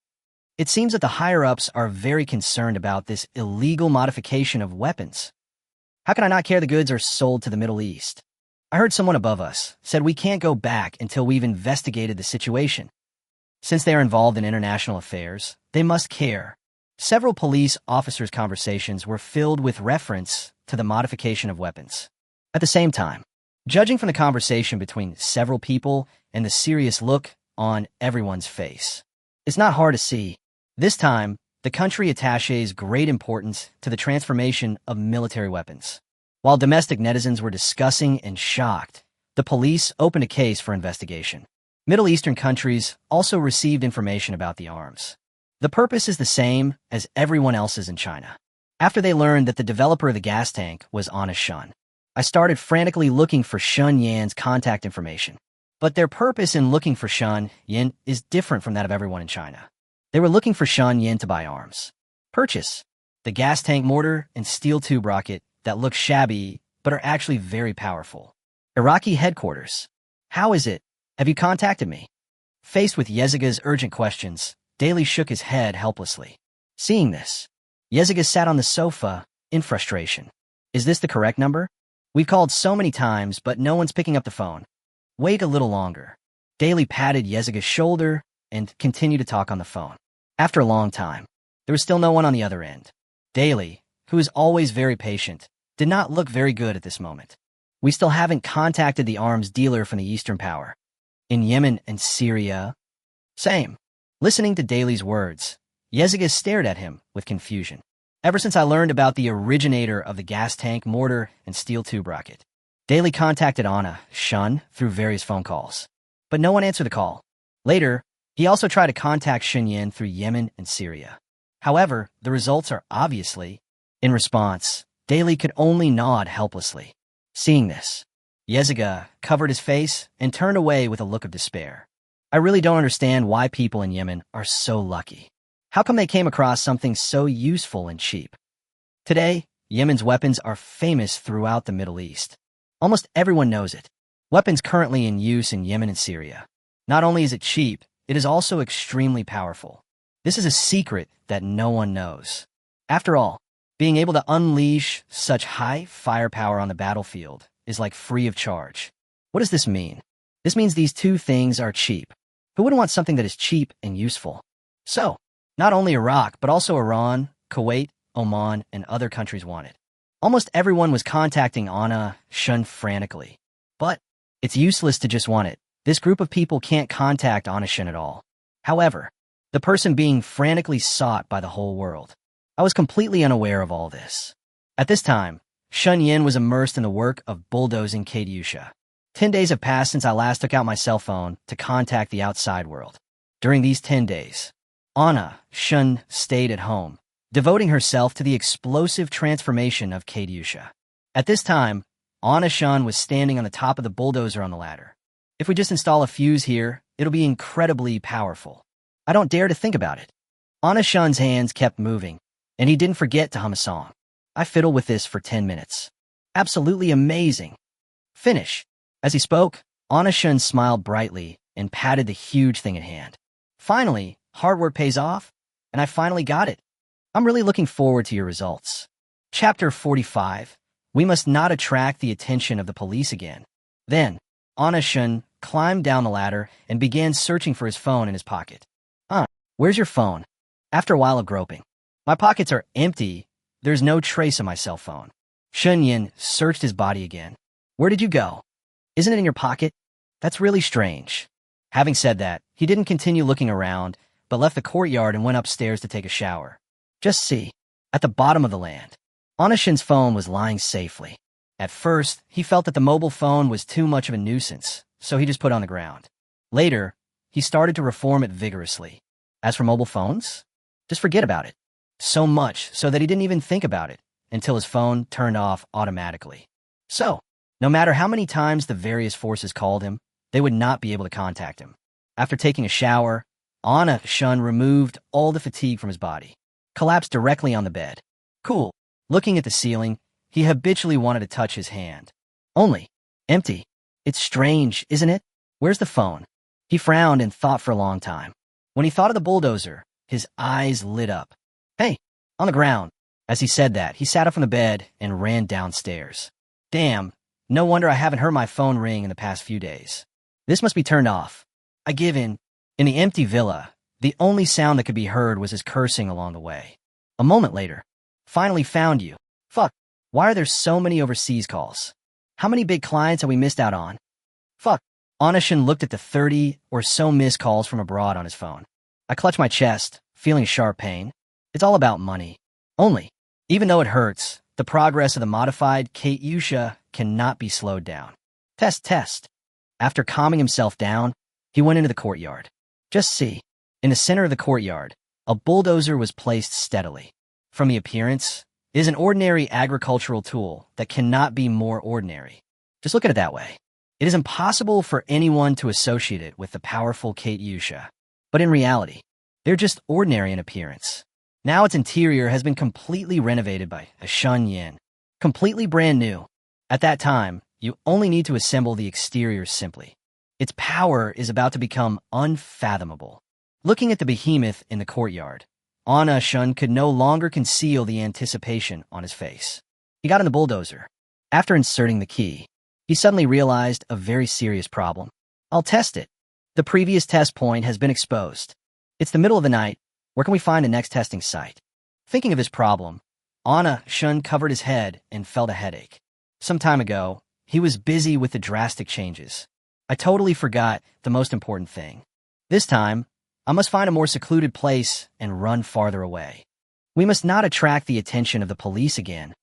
It seems that the higher-ups are very concerned about this illegal modification of weapons. How can I not care the goods are sold to the Middle East? I heard someone above us said we can't go back until we've investigated the situation. Since they are involved in international affairs, they must care. Several police officers' conversations were filled with reference to the modification of weapons. At the same time, judging from the conversation between several people and the serious look on everyone's face, it's not hard to see. This time, the country attaches great importance to the transformation of military weapons. While domestic netizens were discussing and shocked, the police opened a case for investigation. Middle Eastern countries also received information about the arms. The purpose is the same as everyone else's in China. After they learned that the developer of the gas tank was Honest Shun, I started frantically looking for Shun Yan's contact information. But their purpose in looking for Shun Yan is different from that of everyone in China. They were looking for Shun Yan to buy arms. Purchase the gas tank mortar and steel tube rocket that look shabby but are actually very powerful. Iraqi headquarters. How is it? Have you contacted me? Faced with Yeziga's urgent questions, Daly shook his head helplessly. Seeing this, Yeziga sat on the sofa in frustration. Is this the correct number? We've called so many times, but no one's picking up the phone. Wait a little longer. Daly patted Yeziga's shoulder and continued to talk on the phone. After a long time, there was still no one on the other end. Daly, who is always very patient, did not look very good at this moment. We still haven't contacted the arms dealer from the Eastern Power. In Yemen and Syria, same. Listening to Daly's words, Yeziga stared at him with confusion. Ever since I learned about the originator of the gas tank, mortar, and steel tube rocket, Daly contacted Anna, Shun, through various phone calls. But no one answered the call. Later, he also tried to contact Shunyin through Yemen and Syria. However, the results are obviously. In response, Daly could only nod helplessly. Seeing this, Yeziga covered his face and turned away with a look of despair. I really don't understand why people in Yemen are so lucky. How come they came across something so useful and cheap? Today, Yemen's weapons are famous throughout the Middle East. Almost everyone knows it. Weapons currently in use in Yemen and Syria. Not only is it cheap, it is also extremely powerful. This is a secret that no one knows. After all, being able to unleash such high firepower on the battlefield is like free of charge. What does this mean? This means these two things are cheap. Who wouldn't want something that is cheap and useful? So, not only Iraq, but also Iran, Kuwait, Oman, and other countries want it. Almost everyone was contacting Anna, Shun frantically. But it's useless to just want it. This group of people can't contact Anna Shun at all. However, the person being frantically sought by the whole world. I was completely unaware of all this. At this time, Shun Yin was immersed in the work of bulldozing Katyusha. 10 days have passed since I last took out my cell phone to contact the outside world. During these 10 days, Anna Shun stayed at home, devoting herself to the explosive transformation of Katyusha. At this time, Anna Shun was standing on the top of the bulldozer on the ladder. If we just install a fuse here, it'll be incredibly powerful. I don't dare to think about it. Anna Shun's hands kept moving, and he didn't forget to hum a song. I fiddled with this for 10 minutes. Absolutely amazing. Finish. As he spoke, Anna Shun smiled brightly and patted the huge thing at hand. Finally, hard work pays off, and I finally got it. I'm really looking forward to your results. Chapter 45. We must not attract the attention of the police again. Then, Anna Shun climbed down the ladder and began searching for his phone in his pocket. Where's your phone? After a while of groping. My pockets are empty. There's no trace of my cell phone. Shun Yin searched his body again. Where did you go? Isn't it in your pocket? That's really strange. Having said that, he didn't continue looking around, but left the courtyard and went upstairs to take a shower. Just see. At the bottom of the land, Anna Shun's phone was lying safely. At first, he felt that the mobile phone was too much of a nuisance, so he just put it on the ground. Later, he started to reform it vigorously. As for mobile phones, just forget about it. So much so that he didn't even think about it until his phone turned off automatically. So, no matter how many times the various forces called him, they would not be able to contact him. After taking a shower, Anna Shun removed all the fatigue from his body, collapsed directly on the bed. Cool. Looking at the ceiling, he habitually wanted to touch his hand. Only, empty. It's strange, isn't it? Where's the phone? He frowned and thought for a long time. When he thought of the bulldozer, his eyes lit up. Hey, on the ground. As he said that, he sat up from the bed and ran downstairs. Damn, no wonder I haven't heard my phone ring in the past few days. This must be turned off. I give in. In the empty villa, the only sound that could be heard was his cursing along the way. A moment later, finally found you. Fuck, why are there so many overseas calls? How many big clients have we missed out on? Fuck. Anna Shun looked at the 30 or so missed calls from abroad on his phone. I clutched my chest, feeling a sharp pain. It's all about money. Only, even though it hurts, the progress of the modified Katyusha cannot be slowed down. Test. After calming himself down, he went into the courtyard. Just see. In the center of the courtyard, a bulldozer was placed steadily. From the appearance, it is an ordinary agricultural tool that cannot be more ordinary. Just look at it that way. It is impossible for anyone to associate it with the powerful Katyusha. But in reality, they're just ordinary in appearance. Now its interior has been completely renovated by a Shun Yin. Completely brand new. At that time, you only need to assemble the exterior simply. Its power is about to become unfathomable. Looking at the behemoth in the courtyard, Anna Shun could no longer conceal the anticipation on his face. He got in the bulldozer. After inserting the key, he suddenly realized a very serious problem. I'll test it. The previous test point has been exposed. It's the middle of the night. Where can we find the next testing site? Thinking of his problem, Anna Shun covered his head and felt a headache. Some time ago, he was busy with the drastic changes. I totally forgot the most important thing. This time, I must find a more secluded place and run farther away. We must not attract the attention of the police again.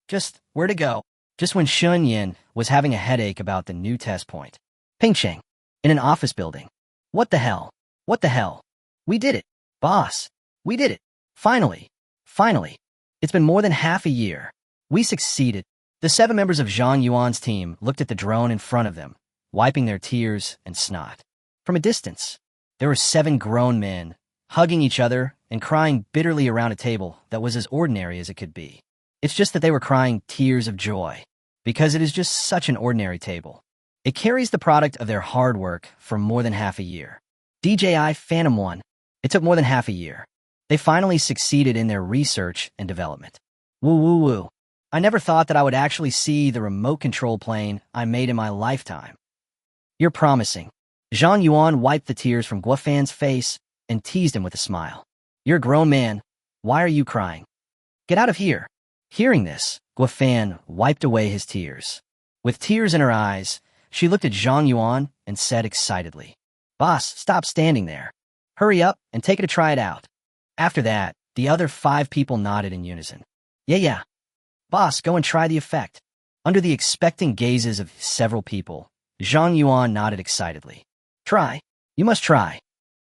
Just where to go? Just when Shun Yin was having a headache about the new test point. Pingcheng, in an office building. What the hell? What the hell? We did it. Boss, we did it. Finally. Finally. It's been more than half a year. We succeeded. The 7 members of Zhang Yuan's team looked at the drone in front of them, wiping their tears and snot. From a distance, there were 7 grown men, hugging each other and crying bitterly around a table that was as ordinary as it could be. It's just that they were crying tears of joy, because it is just such an ordinary table. It carries the product of their hard work for more than half a year. DJI Phantom 1. It took more than half a year. They finally succeeded in their research and development. Woo woo woo. I never thought that I would actually see the remote control plane I made in my lifetime. You're promising. Zhang Yuan wiped the tears from Guofan's face and teased him with a smile. You're a grown man. Why are you crying? Get out of here. Hearing this, Guofan wiped away his tears. With tears in her eyes, she looked at Zhang Yuan and said excitedly, Boss, stop standing there. Hurry up and take it to try it out. After that, the other 5 people nodded in unison. Yeah. Boss, go and try the effect. Under the expectant gazes of several people, Zhang Yuan nodded excitedly. Try. You must try.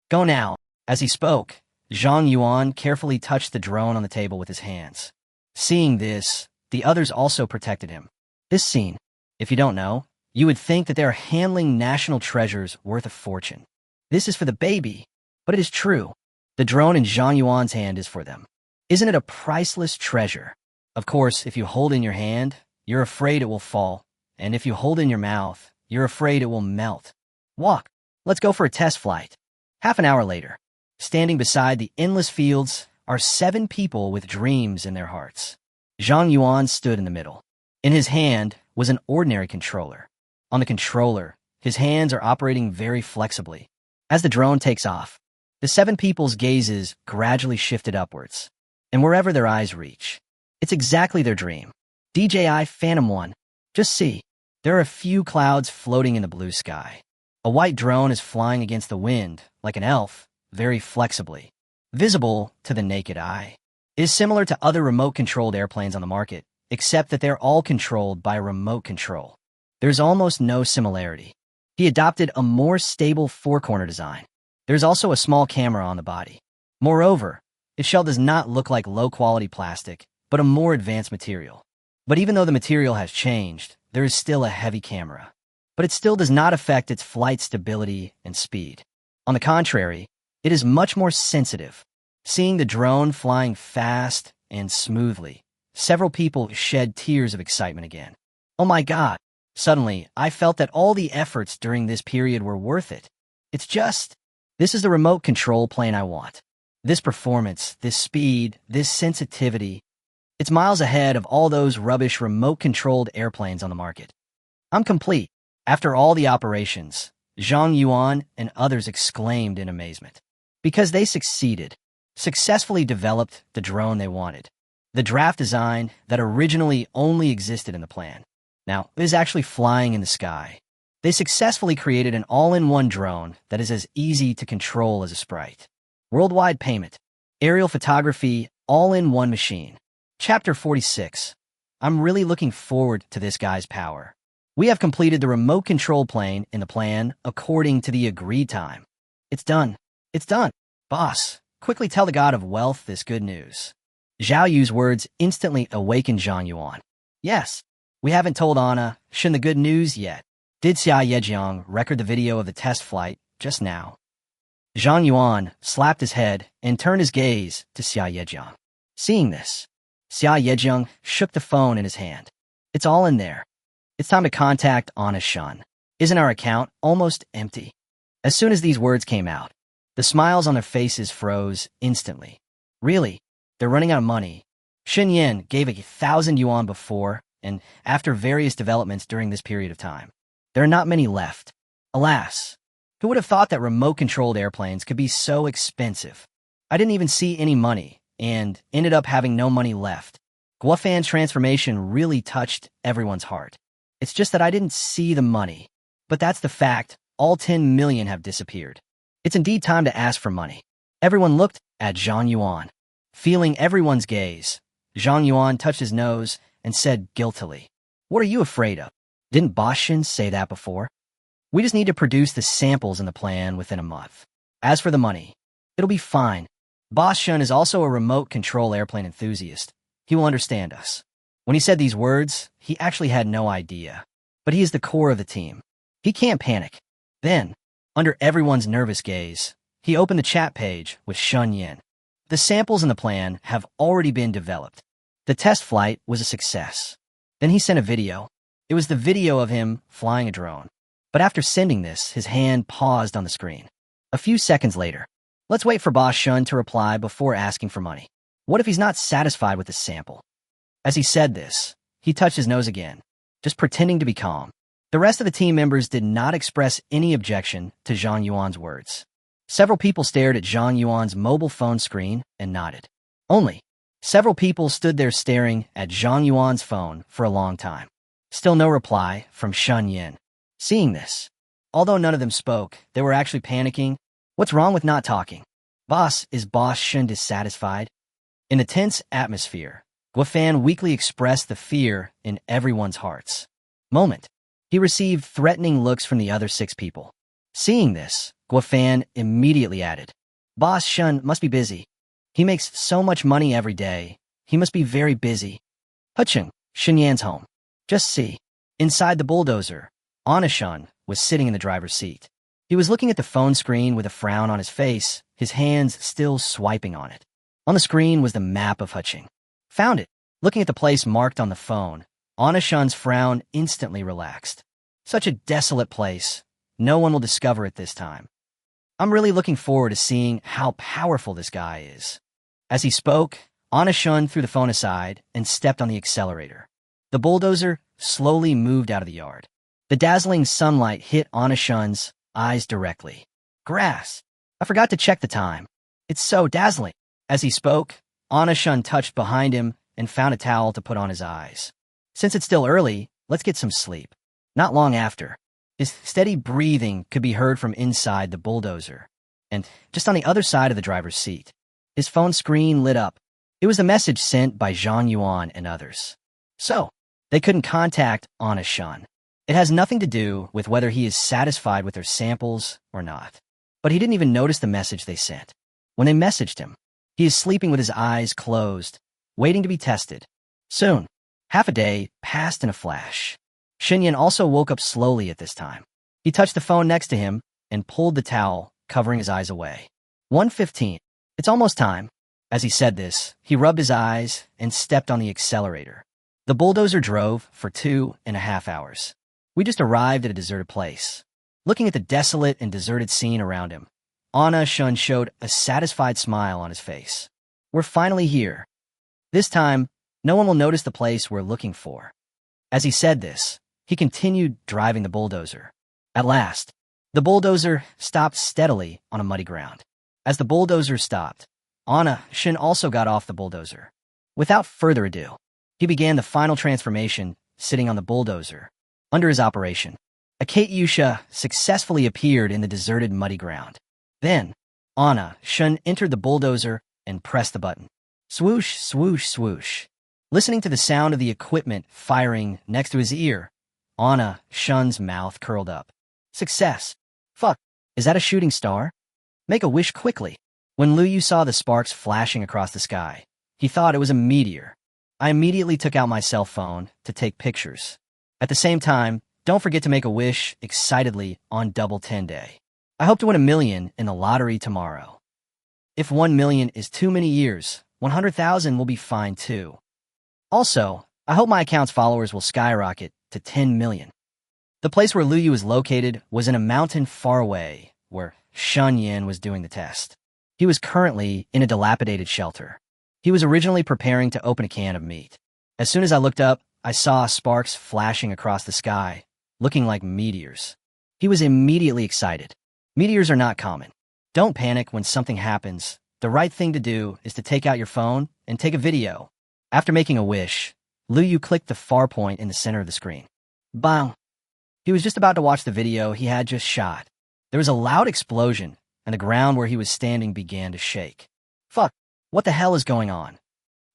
Go now. As he spoke, Zhang Yuan carefully touched the drone on the table with his hands. Seeing this, the others also protected him. This scene, if you don't know, you would think that they are handling national treasures worth a fortune. This is for the baby, but it is true. The drone in Zhang Yuan's hand is for them. Isn't it a priceless treasure? Of course, if you hold in your hand, you're afraid it will fall, and if you hold in your mouth, you're afraid it will melt. Walk. Let's go for a test flight. Half an hour later, standing beside the endless fields are 7 people with dreams in their hearts. Zhang Yuan stood in the middle. In his hand was an ordinary controller. On the controller, his hands are operating very flexibly. As the drone takes off, the 7 people's gazes gradually shifted upwards, and wherever their eyes reach, it's exactly their dream. DJI Phantom 1. Just see, there are a few clouds floating in the blue sky. A white drone is flying against the wind, like an elf, very flexibly. Visible to the naked eye. It is similar to other remote-controlled airplanes on the market, except that they're all controlled by remote control. There's almost no similarity. He adopted a more stable 4-corner design. There's also a small camera on the body. Moreover, its shell does not look like low-quality plastic, but a more advanced material. But even though the material has changed, there is still a heavy camera. But it still does not affect its flight stability and speed. On the contrary, it is much more sensitive. Seeing the drone flying fast and smoothly, several people shed tears of excitement again. Oh my God! Suddenly, I felt that all the efforts during this period were worth it. This is the remote control plane I want. This performance, this speed, this sensitivity. It's miles ahead of all those rubbish remote-controlled airplanes on the market. I'm complete. After all the operations, Zhang Yuan and others exclaimed in amazement. Because they successfully developed the drone they wanted. The draft design that originally only existed in the plan. Now, it is actually flying in the sky. They successfully created an all-in-one drone that is as easy to control as a sprite. Worldwide payment. Aerial photography, all-in-one machine. Chapter 46. I'm really looking forward to this guy's power. We have completed the remote control plane in the plan according to the agreed time. It's done. It's done. Boss, quickly tell the god of wealth this good news. Zhao Yu's words instantly awakened Zhang Yuan. Yes, we haven't told Anna Shin the good news yet. Did Xia Yejiang record the video of the test flight just now? Zhang Yuan slapped his head and turned his gaze to Xia Yejiang. Seeing this, Xia Yejiang shook the phone in his hand. It's all in there. It's time to contact Anna Shun. Isn't our account almost empty? As soon as these words came out, the smiles on their faces froze instantly. Really, they're running out of money. Shin Yin gave 1,000 yuan before and after various developments during this period of time. There are not many left. Alas, who would have thought that remote-controlled airplanes could be so expensive? I didn't even see any money and ended up having no money left. Guofan's transformation really touched everyone's heart. It's just that I didn't see the money. But that's the fact. All 10 million have disappeared. It's indeed time to ask for money. Everyone looked at Zhang Yuan. Feeling everyone's gaze, Zhang Yuan touched his nose and said guiltily, "What are you afraid of? Didn't Boshin say that before? We just need to produce the samples in the plan within a month. As for the money, it'll be fine. Boshin is also a remote control airplane enthusiast. He will understand us." When he said these words, he actually had no idea. But he is the core of the team. He can't panic. Then, under everyone's nervous gaze, he opened the chat page with Shun Yin. The samples in the plan have already been developed. The test flight was a success. Then he sent a video. It was the video of him flying a drone. But after sending this, his hand paused on the screen. A few seconds later, let's wait for Boss Shun to reply before asking for money. What if he's not satisfied with the sample? As he said this, he touched his nose again, just pretending to be calm. The rest of the team members did not express any objection to Zhang Yuan's words. Several people stared at Zhang Yuan's mobile phone screen and nodded. Only, several people stood there staring at Zhang Yuan's phone for a long time. Still no reply from Shun Yin. Seeing this, although none of them spoke, they were actually panicking. What's wrong with not talking? Boss, is Boss Shun dissatisfied? In a tense atmosphere, Guofan weakly expressed the fear in everyone's hearts. Moment. He received threatening looks from the other 6 people. Seeing this, Guofan immediately added, "Boss Shun must be busy. He makes so much money every day. He must be very busy." Hucheng, Shenyan's home. Just see. Inside the bulldozer, Anna Shun was sitting in the driver's seat. He was looking at the phone screen with a frown on his face, his hands still swiping on it. On the screen was the map of Hucheng. Found it. Looking at the place marked on the phone, Anna Shun's frown instantly relaxed. Such a desolate place. No one will discover it this time. I'm really looking forward to seeing how powerful this guy is. As he spoke, Anna Shun threw the phone aside and stepped on the accelerator. The bulldozer slowly moved out of the yard. The dazzling sunlight hit Anna Shun's eyes directly. Grass. I forgot to check the time. It's so dazzling. As he spoke, Anna Shun touched behind him and found a towel to put on his eyes. Since it's still early, let's get some sleep. Not long after, his steady breathing could be heard from inside the bulldozer, and just on the other side of the driver's seat, his phone screen lit up. It was a message sent by Zhang Yuan and others. So, they couldn't contact Anna Shun. It has nothing to do with whether he is satisfied with their samples or not. But he didn't even notice the message they sent. When they messaged him, he is sleeping with his eyes closed, waiting to be tested. Soon, half a day passed in a flash. Shenyan also woke up slowly at this time. He touched the phone next to him and pulled the towel, covering his eyes away. 1:15. It's almost time. As he said this, he rubbed his eyes and stepped on the accelerator. The bulldozer drove for 2.5 hours. We just arrived at a deserted place. Looking at the desolate and deserted scene around him, Anna Shun showed a satisfied smile on his face. We're finally here. This time, no one will notice the place we're looking for. As he said this, he continued driving the bulldozer. At last, the bulldozer stopped steadily on a muddy ground. As the bulldozer stopped, Anna Shun also got off the bulldozer. Without further ado, he began the final transformation sitting on the bulldozer. Under his operation, a Katyusha successfully appeared in the deserted muddy ground. Then, Anna Shun entered the bulldozer and pressed the button. Swoosh, swoosh, swoosh. Listening to the sound of the equipment firing next to his ear, Anna Shun's mouth curled up. Success. Fuck, is that a shooting star? Make a wish quickly. When Liu Yu saw the sparks flashing across the sky, he thought it was a meteor. I immediately took out my cell phone to take pictures. At the same time, don't forget to make a wish excitedly on Double 10 Day. I hope to win $1 million in the lottery tomorrow. If 1 million is too many years, 100,000 will be fine too. Also, I hope my account's followers will skyrocket to 10 million. The place where Liu Yu was located was in a mountain far away, where Shun Yin was doing the test. He was currently in a dilapidated shelter. He was originally preparing to open a can of meat. As soon as I looked up, I saw sparks flashing across the sky, looking like meteors. He was immediately excited. Meteors are not common. Don't panic when something happens. The right thing to do is to take out your phone and take a video. After making a wish, Liu Yu clicked the far point in the center of the screen. Bang! He was just about to watch the video he had just shot. There was a loud explosion, and the ground where he was standing began to shake. Fuck, what the hell is going on?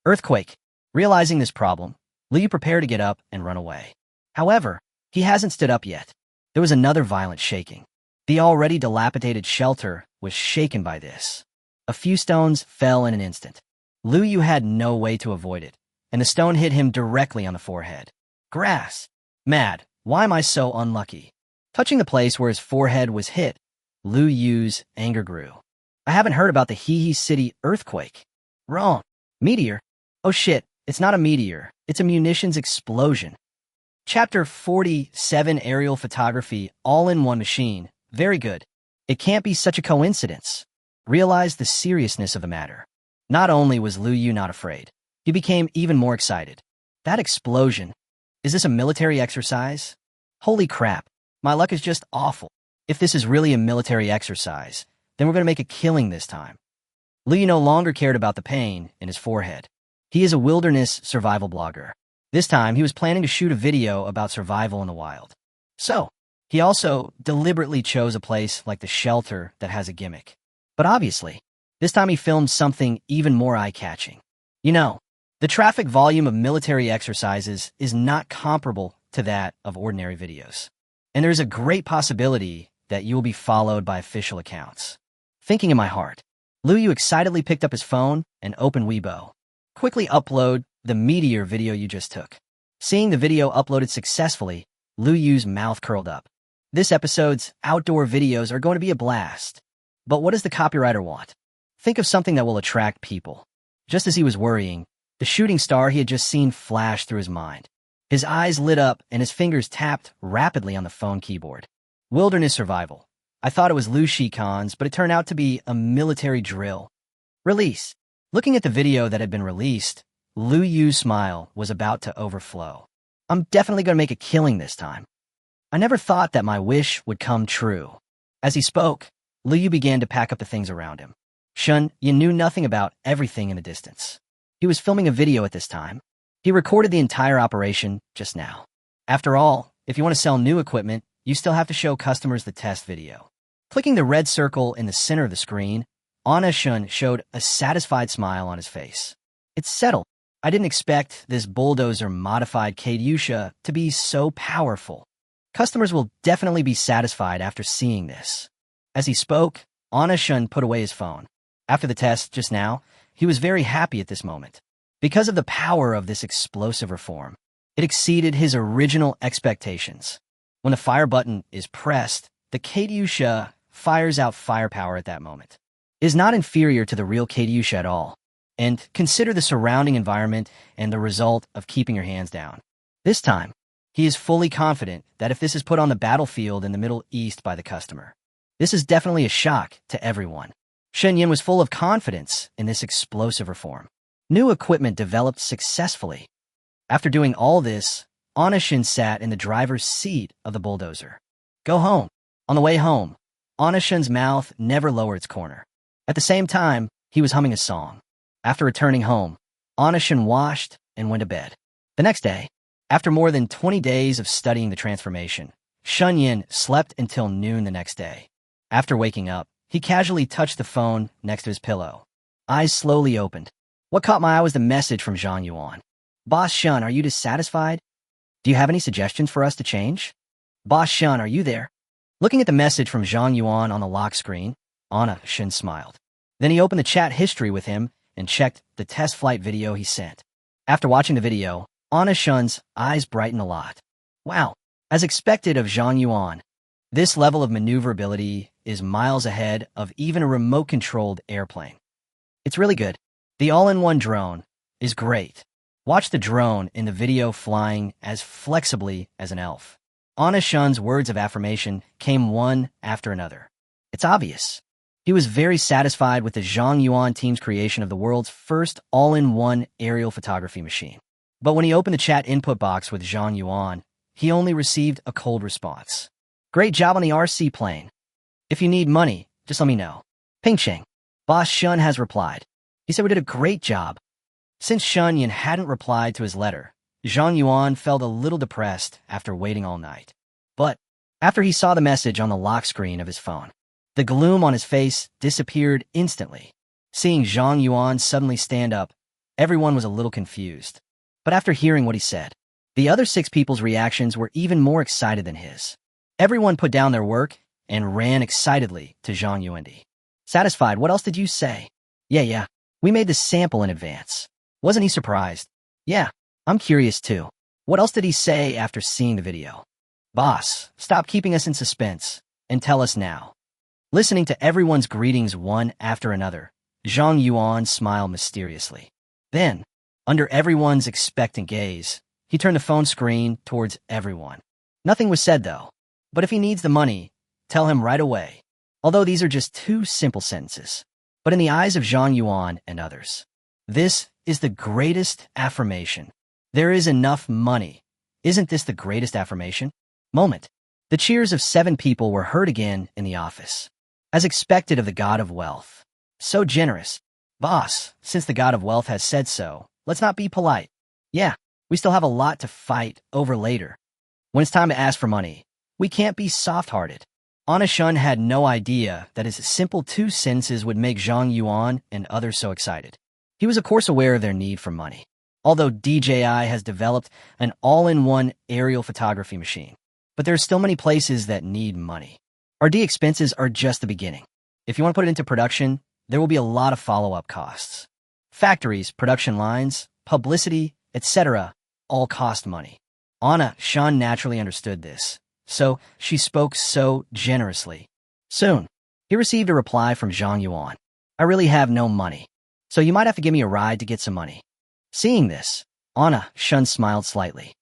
Earthquake. Realizing this problem, Liu prepared to get up and run away. However, he hasn't stood up yet. There was another violent shaking. The already dilapidated shelter was shaken by this. A few stones fell in an instant. Liu Yu had no way to avoid it, and the stone hit him directly on the forehead. Grass. Mad, why am I so unlucky? Touching the place where his forehead was hit, Liu Yu's anger grew. I haven't heard about the Hehe City earthquake. Wrong. Meteor? Oh shit, it's not a meteor. It's a munitions explosion. Chapter 47 Aerial Photography All-in-One Machine. Very good. It can't be such a coincidence. Realize the seriousness of the matter. Not only was Liu Yu not afraid, he became even more excited. That explosion. Is this a military exercise? Holy crap. My luck is just awful. If this is really a military exercise, then we're going to make a killing this time. Liu Yu no longer cared about the pain in his forehead. He is a wilderness survival blogger. This time, he was planning to shoot a video about survival in the wild. So, he also deliberately chose a place like the shelter that has a gimmick. But obviously, this time he filmed something even more eye-catching. You know, the traffic volume of military exercises is not comparable to that of ordinary videos. And there's a great possibility that you will be followed by official accounts. Thinking in my heart, Liu Yu excitedly picked up his phone and opened Weibo. Quickly upload the meteor video you just took. Seeing the video uploaded successfully, Liu Yu's mouth curled up. This episode's outdoor videos are going to be a blast. But what does the copywriter want? Think of something that will attract people. Just as he was worrying, the shooting star he had just seen flashed through his mind. His eyes lit up and his fingers tapped rapidly on the phone keyboard. Wilderness survival. I thought it was Liu Shikan's, but it turned out to be a military drill. Release. Looking at the video that had been released, Liu Yu's smile was about to overflow. I'm definitely going to make a killing this time. I never thought that my wish would come true. As he spoke, Liu Yu began to pack up the things around him. Shun Yin knew nothing about everything in the distance. He was filming a video at this time. He recorded the entire operation just now. After all, if you want to sell new equipment, you still have to show customers the test video. Clicking the red circle in the center of the screen, Anna Shun showed a satisfied smile on his face. It's settled. I didn't expect this bulldozer-modified Katyusha to be so powerful. Customers will definitely be satisfied after seeing this. As he spoke, Anna Shun put away his phone. After the test just now, he was very happy at this moment. Because of the power of this explosive reform, it exceeded his original expectations. When the fire button is pressed, the Katyusha fires out firepower at that moment. It is not inferior to the real Katyusha at all. And consider the surrounding environment and the result of keeping your hands down. This time, he is fully confident that if this is put on the battlefield in the Middle East by the customer, this is definitely a shock to everyone. Shen Yin was full of confidence in this explosive reform. New equipment developed successfully. After doing all this, Anna Shin sat in the driver's seat of the bulldozer. Go home. On the way home, Anna Shin's mouth never lowered its corner. At the same time, he was humming a song. After returning home, Anna Shin washed and went to bed. The next day, after more than 20 days of studying the transformation, Shun Yin slept until noon the next day. After waking up, he casually touched the phone next to his pillow. Eyes slowly opened. What caught my eye was the message from Zhang Yuan. Boss Shun, are you dissatisfied? Do you have any suggestions for us to change? Boss Shun, are you there? Looking at the message from Zhang Yuan on the lock screen, Anna Shin smiled. Then he opened the chat history with him and checked the test flight video he sent. After watching the video, Anna Shun's eyes brightened a lot. Wow, as expected of Zhang Yuan, this level of maneuverability is miles ahead of even a remote-controlled airplane. It's really good. The all-in-one drone is great. Watch the drone in the video flying as flexibly as an elf. Anna Shun's words of affirmation came one after another. It's obvious. He was very satisfied with the Zhang Yuan team's creation of the world's first all-in-one aerial photography machine. But when he opened the chat input box with Zhang Yuan, he only received a cold response. Great job on the RC plane. If you need money, just let me know. Ping Cheng. Boss Shun has replied. He said we did a great job. Since Shun Yin hadn't replied to his letter, Zhang Yuan felt a little depressed after waiting all night. But after he saw the message on the lock screen of his phone, The gloom on his face disappeared instantly. Seeing Zhang Yuan suddenly stand up, everyone was a little confused. But after hearing what he said, the other 6 people's reactions were even more excited than his. Everyone put down their work and ran excitedly to Zhang Yuan. Satisfied, what else did you say? Yeah. We made the sample in advance. Wasn't he surprised? Yeah, I'm curious too. What else did he say after seeing the video? Boss, stop keeping us in suspense and tell us now. Listening to everyone's greetings one after another, Zhang Yuan smiled mysteriously. Then, under everyone's expectant gaze, he turned the phone screen towards everyone. Nothing was said though, but if he needs the money, tell him right away. Although these are just 2 simple sentences. But in the eyes of Zhang Yuan and others, this is the greatest affirmation. There is enough money. Isn't this the greatest affirmation? Moment. The cheers of 7 people were heard again in the office. As expected of the god of wealth. So generous. Boss, since the god of wealth has said so, let's not be polite. Yeah, we still have a lot to fight over later. When it's time to ask for money, we can't be soft-hearted. Shun had no idea that his simple 2 sentences would make Zhang Yuan and others so excited. He was of course aware of their need for money, although DJI has developed an all-in-one aerial photography machine. But there are still many places that need money. R&D expenses are just the beginning. If you want to put it into production, there will be a lot of follow-up costs. Factories, production lines, publicity, etc. all cost money. Shun naturally understood this. So she spoke so generously. Soon, he received a reply from Zhang Yuan. I really have no money, so you might have to give me a ride to get some money. Seeing this, Shun smiled slightly.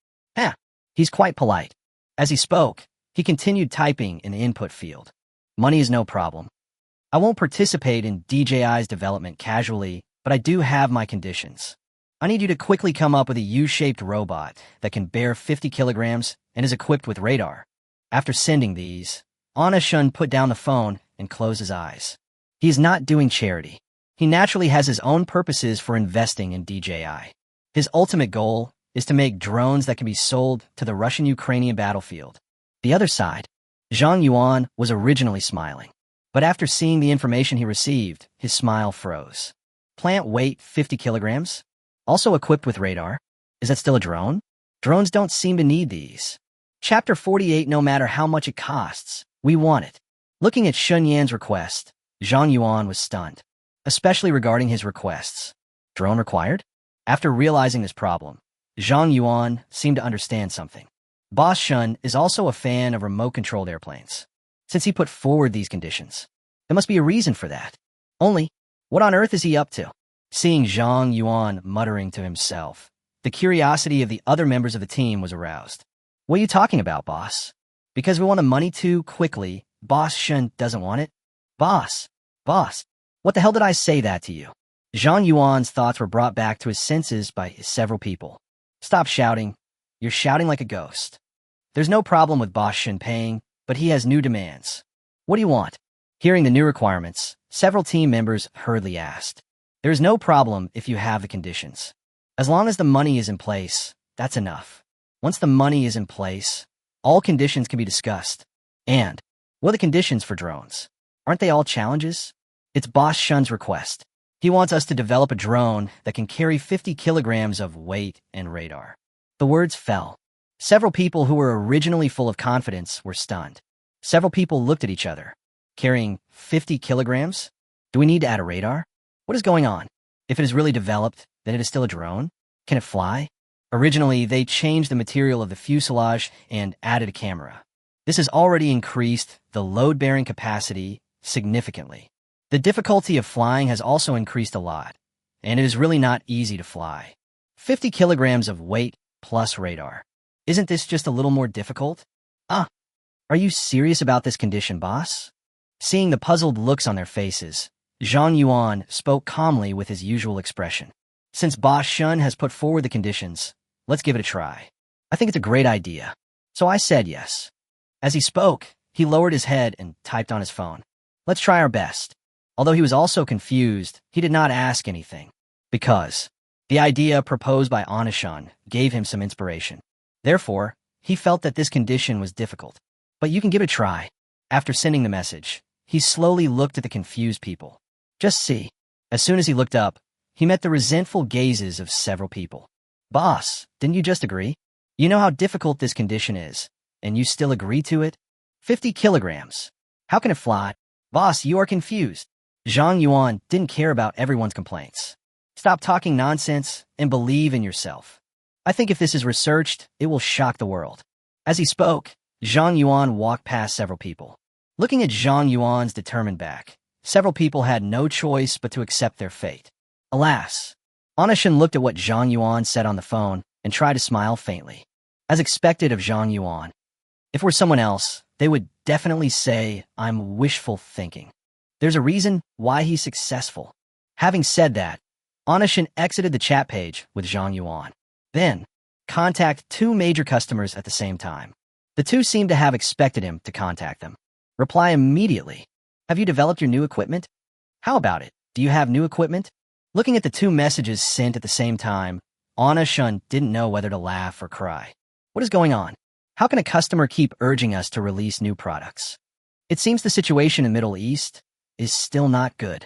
He's quite polite. As he spoke, he continued typing in the input field. Money is no problem. I won't participate in DJI's development casually, but I do have my conditions. I need you to quickly come up with a U-shaped robot that can bear 50 kilograms and is equipped with radar. After sending these, Shun put down the phone and closed his eyes. He is not doing charity. He naturally has his own purposes for investing in DJI. His ultimate goal is to make drones that can be sold to the Russian-Ukrainian battlefield. The other side, Zhang Yuan was originally smiling. But after seeing the information he received, his smile froze. Plant weight 50 kilograms? Also equipped with radar? Is that still a drone? Drones don't seem to need these. Chapter 48. No matter how much it costs, we want it. Looking at Shun Yan's request, Zhang Yuan was stunned, especially regarding his requests. Drone required? After realizing this problem, Zhang Yuan seemed to understand something. Boss Shun is also a fan of remote-controlled airplanes. Since he put forward these conditions, there must be a reason for that. Only, what on earth is he up to? Seeing Zhang Yuan muttering to himself, the curiosity of the other members of the team was aroused. What are you talking about, boss? Because we want the money too quickly, Boss Shun doesn't want it? Boss, what the hell did I say that to you? Zhang Yuan's thoughts were brought back to his senses by several people. Stop shouting. You're shouting like a ghost. There's no problem with Boss Shun paying, but he has new demands. What do you want? Hearing the new requirements, several team members hurriedly asked. There is no problem if you have the conditions. As long as the money is in place, that's enough. Once the money is in place, all conditions can be discussed. And, what are the conditions for drones? Aren't they all challenges? It's Boss Shun's request. He wants us to develop a drone that can carry 50 kilograms of weight and radar. The words fell. Several people who were originally full of confidence were stunned. Several people looked at each other. Carrying 50 kilograms? Do we need to add a radar? What is going on? If it is really developed, then it is still a drone? Can it fly? Originally, they changed the material of the fuselage and added a camera. This has already increased the load-bearing capacity significantly. The difficulty of flying has also increased a lot, and it is really not easy to fly. 50 kilograms of weight plus radar. Isn't this just a little more difficult? Are you serious about this condition, boss? Seeing the puzzled looks on their faces, Zhang Yuan spoke calmly with his usual expression. Since Boss Shun has put forward the conditions, let's give it a try. I think it's a great idea. So I said yes. As he spoke, he lowered his head and typed on his phone. Let's try our best. Although he was also confused, he did not ask anything. Because the idea proposed by Shun gave him some inspiration. Therefore, he felt that this condition was difficult. But you can give it a try. After sending the message, he slowly looked at the confused people. Just see. As soon as he looked up, he met the resentful gazes of several people. Boss, didn't you just agree? You know how difficult this condition is, and you still agree to it? 50 kilograms. How can it fly? Boss, you are confused. Zhang Yuan didn't care about everyone's complaints. Stop talking nonsense and believe in yourself. I think if this is researched, it will shock the world. As he spoke, Zhang Yuan walked past several people. Looking at Zhang Yuan's determined back, several people had no choice but to accept their fate. Alas, Anashin looked at what Zhang Yuan said on the phone and tried to smile faintly. As expected of Zhang Yuan, if it were someone else, they would definitely say, I'm wishful thinking. There's a reason why he's successful. Having said that, Anashin exited the chat page with Zhang Yuan. Then, contact 2 major customers at the same time. The 2 seemed to have expected him to contact them. Reply immediately. Have you developed your new equipment? How about it? Do you have new equipment? Looking at the 2 messages sent at the same time, Anashin didn't know whether to laugh or cry. What is going on? How can a customer keep urging us to release new products? It seems the situation in Middle East is still not good.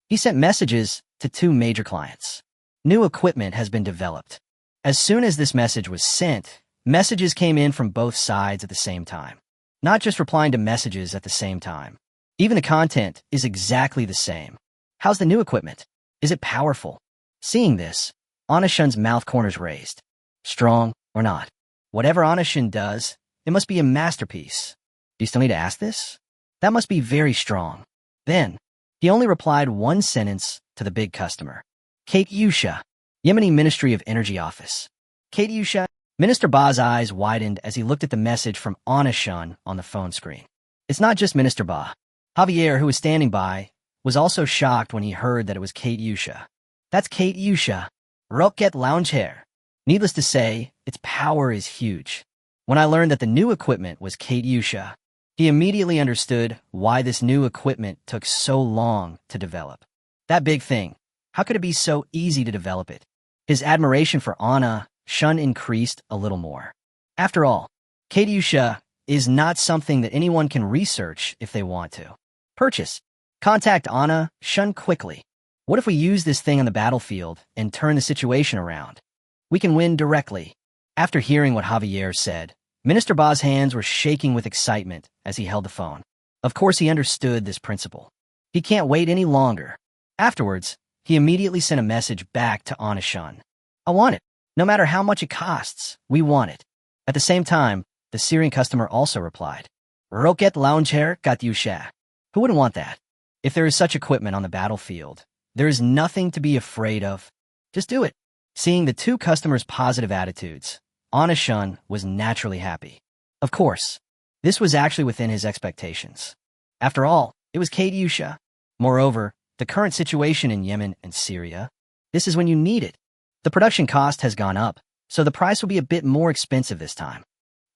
He sent messages to 2 major clients. New equipment has been developed. As soon as this message was sent, messages came in from both sides at the same time. Not just replying to messages at the same time. Even the content is exactly the same. How's the new equipment? Is it powerful? Seeing this, Anashin's mouth corners raised. Strong or not? Whatever Anashin does, it must be a masterpiece. Do you still need to ask this? That must be very strong. Then, he only replied 1 sentence to the big customer. Kate Yusha, Yemeni Ministry of Energy Office. Kate Yusha. Minister Ba's eyes widened as he looked at the message from Anashin on the phone screen. It's not just Minister Ba. Javier, who was standing by, was also shocked when he heard that it was Kate Yusha. That's Kate Yusha. Rocket Lounge Hair. Needless to say, its power is huge. When I learned that the new equipment was Kate Yusha, he immediately understood why this new equipment took so long to develop. That big thing, how could it be so easy to develop it? His admiration for Anashin increased a little more. After all, Kate Yusha is not something that anyone can research if they want to. Purchase. Contact Anashin quickly. What if we use this thing on the battlefield and turn the situation around? We can win directly. After hearing what Javier said, Minister Ba's hands were shaking with excitement as he held the phone. Of course, he understood this principle. He can't wait any longer. Afterwards, he immediately sent a message back to Anashin. I want it. No matter how much it costs, we want it. At the same time, the Syrian customer also replied. Rocket Launcher Katyusha. Who wouldn't want that? If there is such equipment on the battlefield, there is nothing to be afraid of. Just do it. Seeing the 2 customers' positive attitudes, Anashin was naturally happy. Of course, this was actually within his expectations. After all, it was Kate Yusha. Moreover, the current situation in Yemen and Syria, this is when you need it. The production cost has gone up, so the price will be a bit more expensive this time.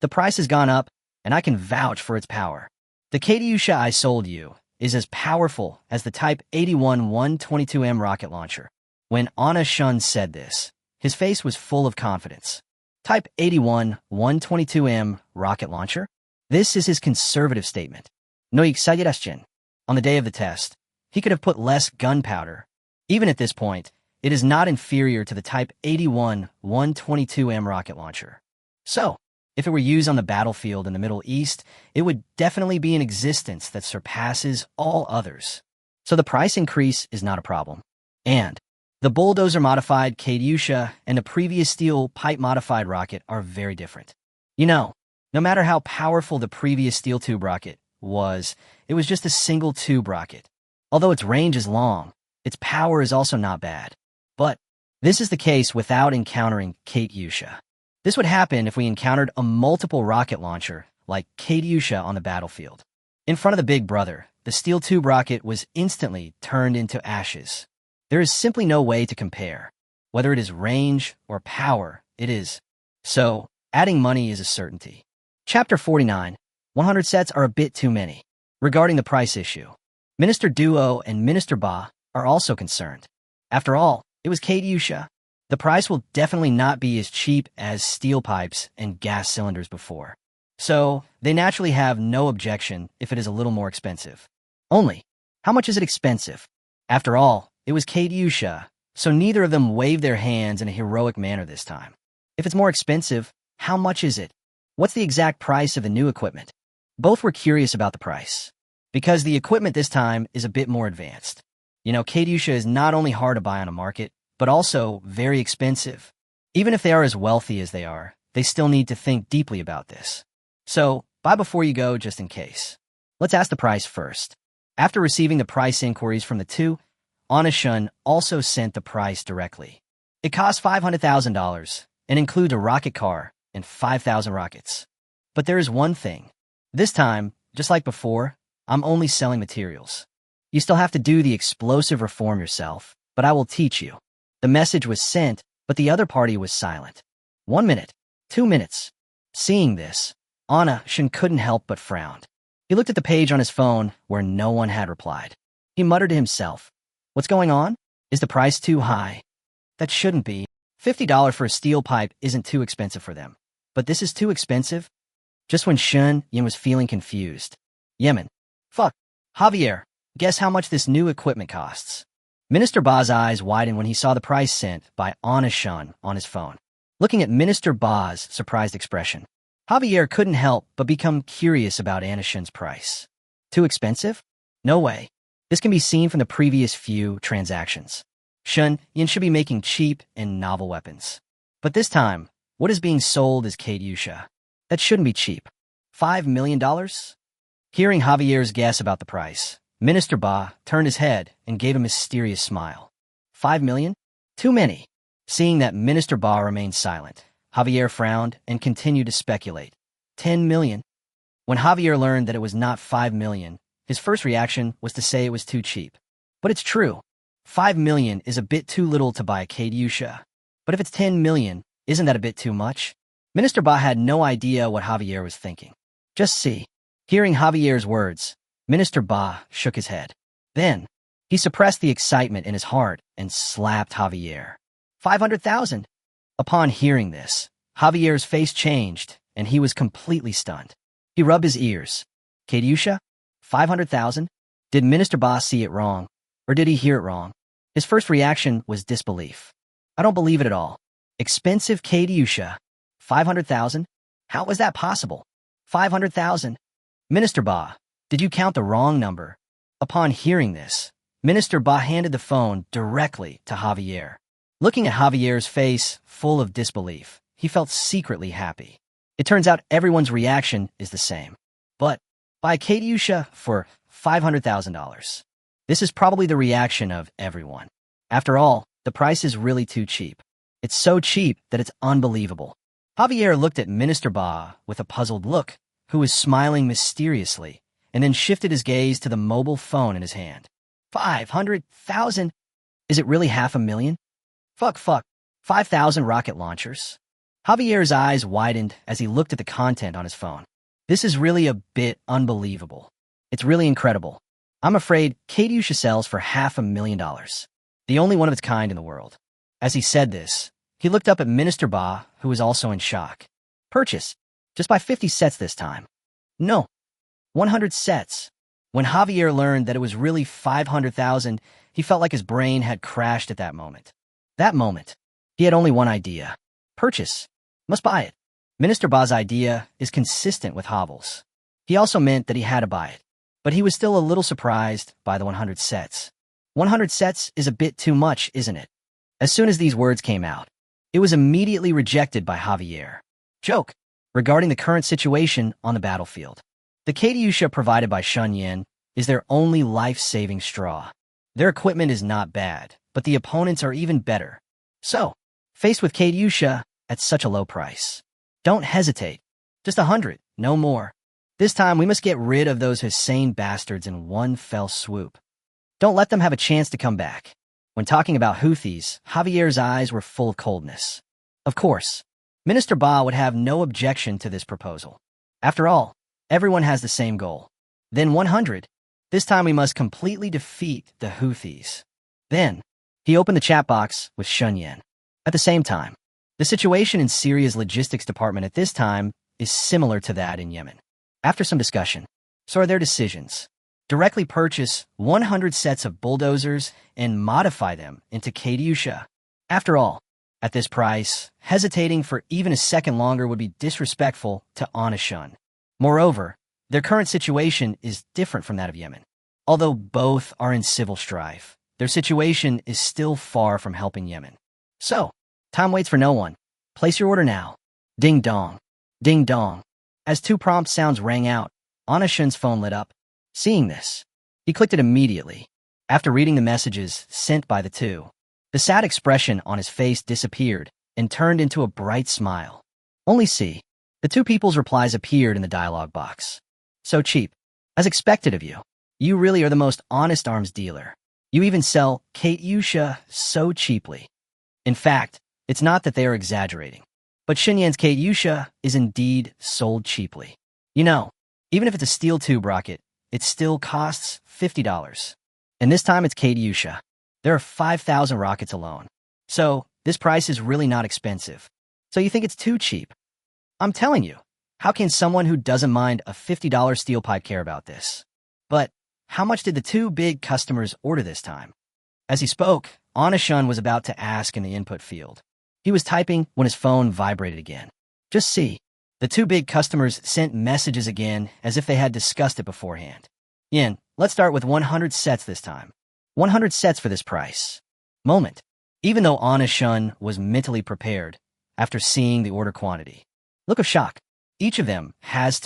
The price has gone up, and I can vouch for its power. The Kate Yusha I sold you is as powerful as the Type 81 122M rocket launcher. When Anashin said this, his face was full of confidence. Type 81 122M rocket launcher? This is his conservative statement. No exageración. On the day of the test, he could have put less gunpowder. Even at this point, it is not inferior to the Type 81 122M rocket launcher. So, if it were used on the battlefield in the Middle East, it would definitely be an existence that surpasses all others. So the price increase is not a problem. And the bulldozer-modified Kate Yusha and the previous steel pipe-modified rocket are very different. You know, no matter how powerful the previous steel tube rocket was, it was just a single tube rocket. Although its range is long, its power is also not bad. But this is the case without encountering Kate Yusha. This would happen if we encountered a multiple rocket launcher like Kate Yusha on the battlefield. In front of the big brother, the steel tube rocket was instantly turned into ashes. There is simply no way to compare. Whether it is range or power, it is. So, adding money is a certainty. Chapter 49. 100 sets are a bit too many. Regarding the price issue, Minister Duo and Minister Ba are also concerned. After all, it was Kate Yusha. The price will definitely not be as cheap as steel pipes and gas cylinders before. So, they naturally have no objection if it is a little more expensive. Only. How much is it expensive? After all, it was Katyusha, so neither of them waved their hands in a heroic manner this time. If it's more expensive, how much is it? What's the exact price of the new equipment? Both were curious about the price, because the equipment this time is a bit more advanced. You know, Katyusha is not only hard to buy on a market, but also very expensive. Even if they are as wealthy as they are, they still need to think deeply about this. So, buy before you go just in case. Let's ask the price first. After receiving the price inquiries from the two, Anna-shun also sent the price directly. It costs $500,000 and includes a rocket car and 5,000 rockets. But there is one thing. This time, just like before, I'm only selling materials. You still have to do the explosive reform yourself, but I will teach you. The message was sent, but the other party was silent. 1 minute, 2 minutes. Seeing this, Anna-shun couldn't help but frown. He looked at the page on his phone where no one had replied. He muttered to himself, "What's going on? Is the price too high? That shouldn't be. $50 for a steel pipe isn't too expensive for them. But this is too expensive?" Just when Shun Yin was feeling confused. Yemen. Fuck. Javier, guess how much this new equipment costs? Minister Ba's eyes widened when he saw the price sent by Anna-shun on his phone. Looking at Minister Ba's surprised expression, Javier couldn't help but become curious about Anna-shun's price. Too expensive? No way. This can be seen from the previous few transactions. Shun Yin should be making cheap and novel weapons. But this time, what is being sold is Katyusha. That shouldn't be cheap. $5 million? Hearing Javier's guess about the price, Minister Ba turned his head and gave a mysterious smile. 5 million? Too many. Seeing that Minister Ba remained silent, Javier frowned and continued to speculate. 10 million? When Javier learned that it was not 5 million, his first reaction was to say it was too cheap. But it's true. 5 million is a bit too little to buy a Katyusha. But if it's 10 million, isn't that a bit too much? Minister Ba had no idea what Javier was thinking. Just see. Hearing Javier's words, Minister Ba shook his head. Then, he suppressed the excitement in his heart and slapped Javier. 500,000! Upon hearing this, Javier's face changed, and he was completely stunned. He rubbed his ears. Katyusha? 500,000? Did Minister Ba see it wrong? Or did he hear it wrong? His first reaction was disbelief. I don't believe it at all. Expensive Katyusha. 500,000? How was that possible? 500,000? Minister Ba, did you count the wrong number? Upon hearing this, Minister Ba handed the phone directly to Javier. Looking at Javier's face, full of disbelief, he felt secretly happy. It turns out everyone's reaction is the same. But, buy Katyusha for $500,000. This is probably the reaction of everyone. After all, the price is really too cheap. It's so cheap that it's unbelievable. Javier looked at Minister Ba with a puzzled look, who was smiling mysteriously, and then shifted his gaze to the mobile phone in his hand. 500,000? Is it really 500,000? Fuck. 5,000 rocket launchers? Javier's eyes widened as he looked at the content on his phone. This is really a bit unbelievable. It's really incredible. I'm afraid Katyusha sells for $500,000. The only one of its kind in the world. As he said this, he looked up at Minister Ba, who was also in shock. Purchase. Just buy 50 sets this time. No. 100 sets. When Javier learned that it was really 500,000, he felt like his brain had crashed at that moment. That moment, he had only one idea. Purchase. Must buy it. Minister Ba's idea is consistent with Havel's. He also meant that he had to buy it. But he was still a little surprised by the 100 sets. 100 sets is a bit too much, isn't it? As soon as these words came out, it was immediately rejected by Javier. Joke. Regarding the current situation on the battlefield, the Katyusha provided by Shun Yin is their only life-saving straw. Their equipment is not bad, but the opponents are even better. So, faced with Katyusha at such a low price, don't hesitate. Just 100, no more. This time we must get rid of those Hussein bastards in one fell swoop. Don't let them have a chance to come back. When talking about Houthis, Javier's eyes were full of coldness. Of course, Minister Ba would have no objection to this proposal. After all, everyone has the same goal. Then 100. This time we must completely defeat the Houthis. Then, he opened the chat box with Shun Yin. At the same time, the situation in Syria's logistics department at this time is similar to that in Yemen. After some discussion, so are their decisions. directly purchase 100 sets of bulldozers and modify them into quantities. After all, at this price, hesitating for even a second longer would be disrespectful to Onashun. Moreover, their current situation is different from that of Yemen. Although both are in civil strife, their situation is still far from helping Yemen. So, time waits for no one. Place your order now. Ding dong. Ding dong. As two prompt sounds rang out, Onashun's phone lit up. Seeing this, he clicked it immediately. After reading the messages sent by the two, the sad expression on his face disappeared and turned into a bright smile. Only see, the two people's replies appeared in the dialog box. So cheap. As expected of you. You really are the most honest arms dealer. You even sell quantities so cheaply. In fact, it's not that they are exaggerating, but Xinyan's quantities is indeed sold cheaply. You know, even if it's a steel tube rocket, it still costs $50. And this time it's quantities. There are 5,000 rockets alone. So, this price is really not expensive. So you think it's too cheap? I'm telling you, how can someone who doesn't mind a $50 steel pipe care about this? But, how much did the two big customers order this time? As he spoke, Onashun was about to ask in the input field. He was typing when his phone vibrated again. Just see, the two big customers sent messages again as if they had discussed it beforehand. Yin, let's start with 100 sets this time. 100 sets for this price. Moment. Even though Onashun was mentally prepared after seeing the order quantity. Look of shock. Each of them has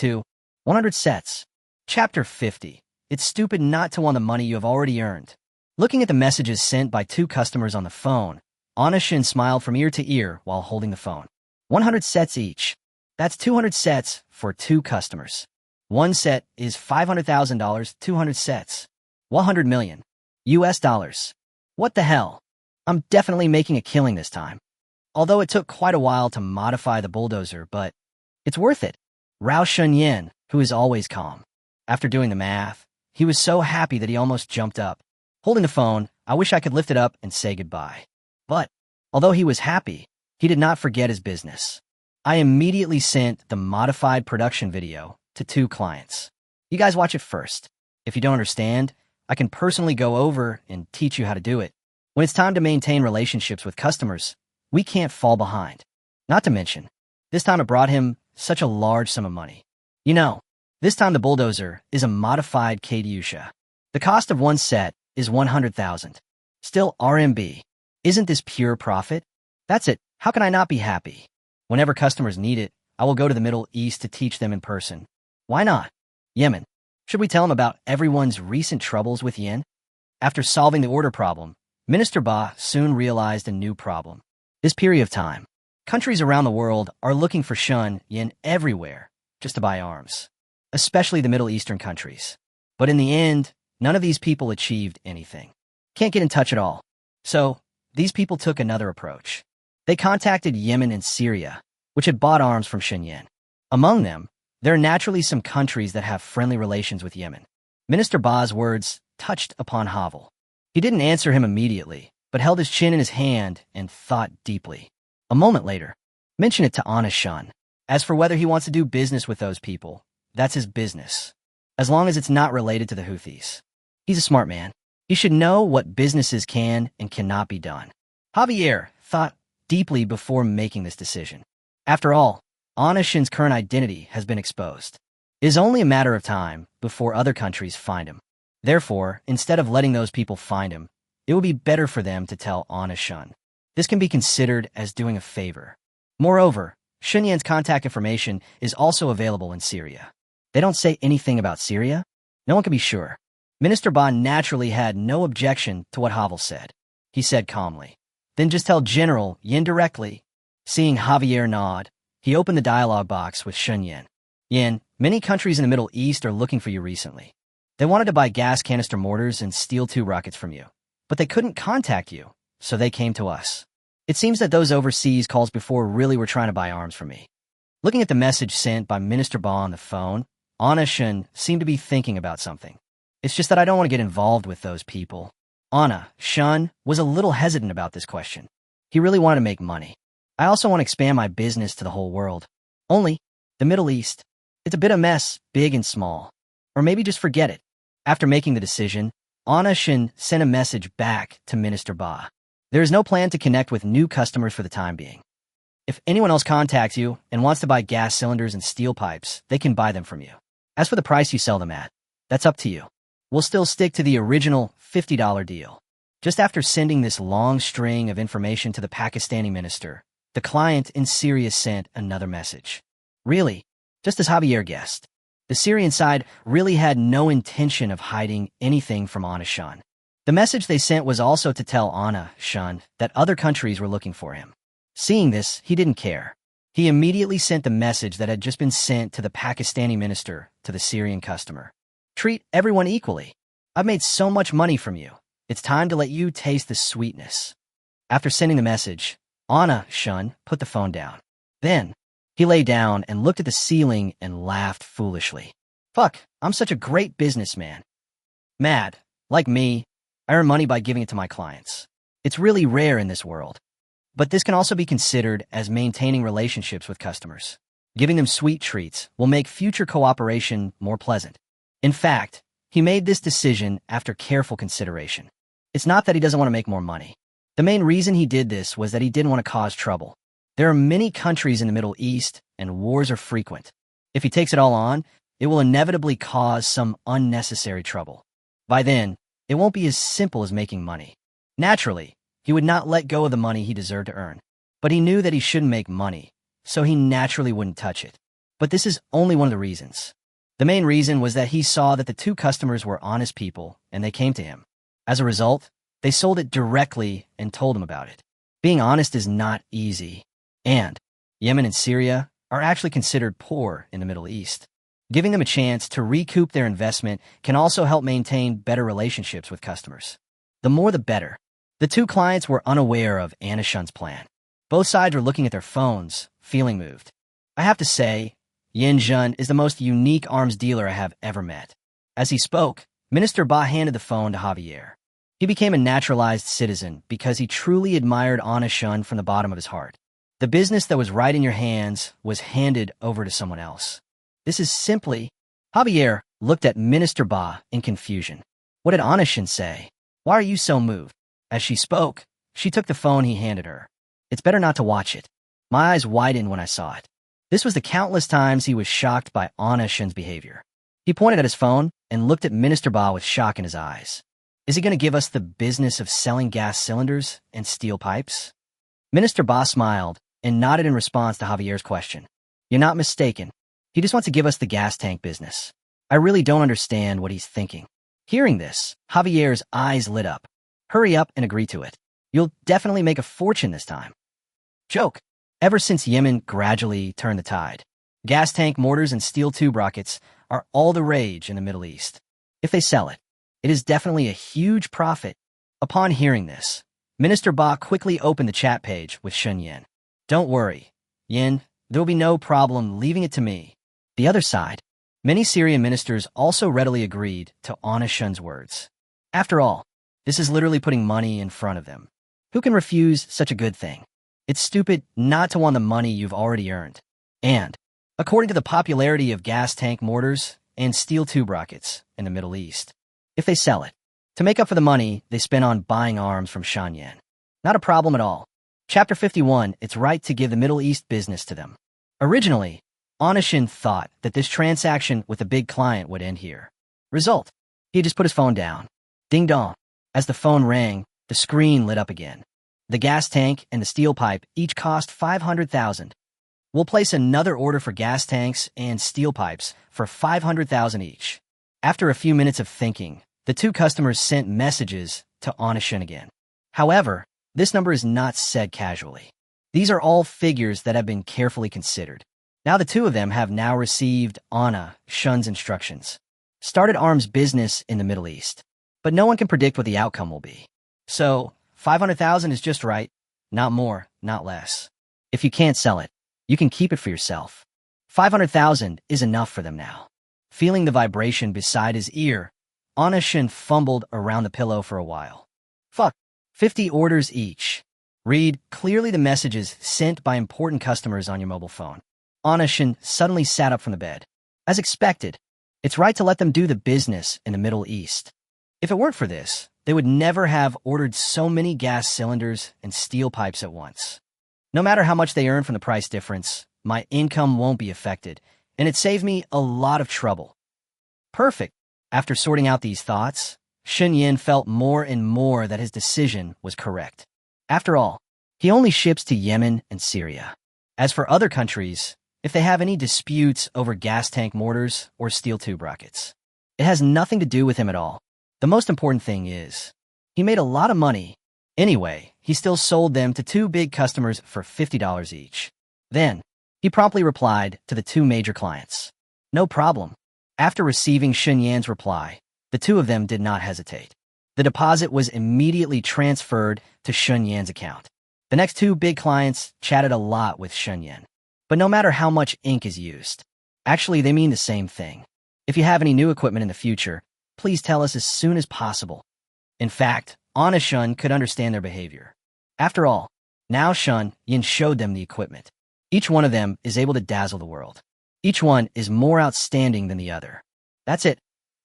100 sets. Chapter 50. It's stupid not to want the money you have already earned. Looking at the messages sent by two customers on the phone, Onashun smiled from ear to ear while holding the phone. 100 sets each. That's 200 sets for two customers. One set is $500,000, 200 sets. 100 million. US dollars. What the hell? I'm definitely making a killing this time. Although it took quite a while to modify the bulldozer, but it's worth it. Rao Shunyan, who is always calm. After doing the math, he was so happy that he almost jumped up. Holding the phone, I wish I could lift it up and say goodbye. But, although he was happy, he did not forget his business. I immediately sent the modified production video to two clients. You guys watch it first. If you don't understand, I can personally go over and teach you how to do it. When it's time to maintain relationships with customers, we can't fall behind. Not to mention, this time it brought him such a large sum of money. You know, this time the bulldozer is a modified quantities. The cost of one set is 100,000. Still RMB. Isn't this pure profit? That's it. How can I not be happy? Whenever customers need it, I will go to the Middle East to teach them in person. Why not? Yemen. Should we tell them about everyone's recent troubles with yen? After solving the order problem, Minister Ba soon realized a new problem. This period of time, countries around the world are looking for shun yen everywhere just to buy arms, especially the Middle Eastern countries. But in the end, none of these people achieved anything. Can't get in touch at all. So, these people took another approach. They contacted Yemen and Syria, which had bought arms from Xinyan. Among them, there are naturally some countries that have friendly relations with Yemen. Minister Ba's words touched upon Havel. He didn't answer him immediately, but held his chin in his hand and thought deeply. A moment later, mention it to Onashun. As for whether he wants to do business with those people, that's his business. As long as it's not related to the Houthis. He's a smart man. He should know what businesses can and cannot be done. Javier thought deeply before making this decision. After all, Onashun's current identity has been exposed. It is only a matter of time before other countries find him. Therefore, instead of letting those people find him, it would be better for them to tell Onashun. This can be considered as doing a favor. Moreover, Xinyan's contact information is also available in Syria. They don't say anything about Syria? No one can be sure. Minister Ba naturally had no objection to what Havel said. He said calmly, "Then just tell General Yin directly." Seeing Javier nod, he opened the dialogue box with Xinyan. "Yin, many countries in the Middle East are looking for you recently. They wanted to buy gas canister mortars and steel tube rockets from you, but they couldn't contact you, so they came to us. It seems that those overseas calls before really were trying to buy arms from me." Looking at the message sent by Minister Ba on the phone, Onashun seemed to be thinking about something. "It's just that I don't want to get involved with those people." Onashun was a little hesitant about this question. He really wanted to make money. "I also want to expand my business to the whole world. Only, the Middle East, it's a bit of a mess, big and small. Or maybe just forget it. After making the decision, Shin sent a message back to Minister Ba. There is no plan to connect with new customers for the time being. If anyone else contacts you and wants to buy gas cylinders and steel pipes, they can buy them from you. As for the price you sell them at, that's up to you. We'll still stick to the original $50 deal. Just after sending this long string of information to the Pakistani minister, the client in Syria sent another message. Really, just as Javier guessed, the Syrian side really had no intention of hiding anything from Shin. The message they sent was also to tell Shin that other countries were looking for him. Seeing this, he didn't care. He immediately sent the message that had just been sent to the Pakistani minister to the Syrian customer. Treat everyone equally. I've made so much money from you. It's time to let you taste the sweetness. After sending the message, Shin put the phone down. Then, he lay down and looked at the ceiling and laughed foolishly. Fuck, I'm such a great businessman. Mad, like me, I earn money by giving it to my clients. It's really rare in this world. But this can also be considered as maintaining relationships with customers. Giving them sweet treats will make future cooperation more pleasant. In fact, he made this decision after careful consideration. It's not that he doesn't want to make more money. The main reason he did this was that he didn't want to cause trouble. There are many countries in the Middle East, and wars are frequent. If he takes it all on, it will inevitably cause some unnecessary trouble. By then, it won't be as simple as making money. Naturally, he would not let go of the money he deserved to earn. But he knew that he shouldn't make money, so he naturally wouldn't touch it. But this is only one of the reasons. The main reason was that he saw that the two customers were honest people, and they came to him. As a result, they sold it directly and told him about it. Being honest is not easy. And Yemen and Syria are actually considered poor in the Middle East. Giving them a chance to recoup their investment can also help maintain better relationships with customers. The more the better. The two clients were unaware of Shin's plan. Both sides were looking at their phones, feeling moved. I have to say, Jun is the most unique arms dealer I have ever met. As he spoke, Minister Ba handed the phone to Javier. He became a naturalized citizen because he truly admired Shin from the bottom of his heart. The business that was right in your hands was handed over to someone else. This is simply... Javier looked at Minister Ba in confusion. What did Shin say? Why are you so moved? As she spoke, she took the phone he handed her. It's better not to watch it. My eyes widened when I saw it. This was the countless times he was shocked by Shin's behavior. He pointed at his phone and looked at Minister Ba with shock in his eyes. Is he going to give us the business of selling gas cylinders and steel pipes? Minister Ba smiled and nodded in response to Javier's question. You're not mistaken. He just wants to give us the gas tank business. I really don't understand what he's thinking. Hearing this, Javier's eyes lit up. Hurry up and agree to it. You'll definitely make a fortune this time. Joke. Ever since Yemen gradually turned the tide, gas tank mortars and steel tube rockets are all the rage in the Middle East. If they sell it, it is definitely a huge profit. Upon hearing this, Minister Ba quickly opened the chat page with Shun Yin. Don't worry, Yin, there will be no problem leaving it to me. The other side, many Syrian ministers also readily agreed to Shin's words. After all, this is literally putting money in front of them. Who can refuse such a good thing? It's stupid not to want the money you've already earned. And, according to the popularity of gas tank mortars and steel tube rockets in the Middle East, if they sell it, to make up for the money they spend on buying arms from Shanyan. Not a problem at all. Chapter 51, it's right to give the Middle East business to them. Originally, Shin thought that this transaction with a big client would end here. Result, he just put his phone down. Ding dong. As the phone rang, the screen lit up again. The gas tank and the steel pipe each cost $500,000. We'll place another order for gas tanks and steel pipes for $500,000 each. After a few minutes of thinking, the two customers sent messages to Shin again. However, this number is not said casually. These are all figures that have been carefully considered. Now the two of them have now received Shin's instructions. Started arms business in the Middle East. But no one can predict what the outcome will be. So, $500,000 is just right. Not more, not less. If you can't sell it, you can keep it for yourself. $500,000 is enough for them now. Feeling the vibration beside his ear, Shin fumbled around the pillow for a while. Fuck, 50 orders each. Read clearly the messages sent by important customers on your mobile phone. Shin suddenly sat up from the bed. As expected, It's right to let them do the business in the Middle East. If it weren't for this, they would never have ordered so many gas cylinders and steel pipes at once. No matter how much they earn from the price difference, my income won't be affected, and it saved me a lot of trouble. Perfect. After sorting out these thoughts, Shunyin felt more and more that his decision was correct. After all, he only ships to Yemen and Syria. As for other countries, if they have any disputes over gas tank mortars or steel tube rockets, it has nothing to do with him at all. The most important thing is, he made a lot of money. Anyway, he still sold them to two big customers for $50 each. Then, he promptly replied to the two major clients. No problem. After receiving Shunyan's reply, the two of them did not hesitate. The deposit was immediately transferred to Shunyan's account. The next two big clients chatted a lot with Shunyan. But no matter how much ink is used, actually they mean the same thing. If you have any new equipment in the future, please tell us as soon as possible. In fact, Anna Shun could understand their behavior. After all, now Shun Yin showed them the equipment. Each one of them is able to dazzle the world. Each one is more outstanding than the other. That's it.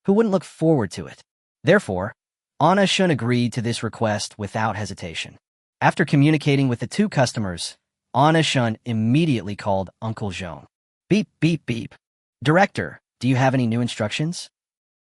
Who wouldn't look forward to it? Therefore, Anna Shun agreed to this request without hesitation. After communicating with the two customers, Anna Shun immediately called Uncle Zhong. Beep, beep, beep. Director, do you have any new instructions?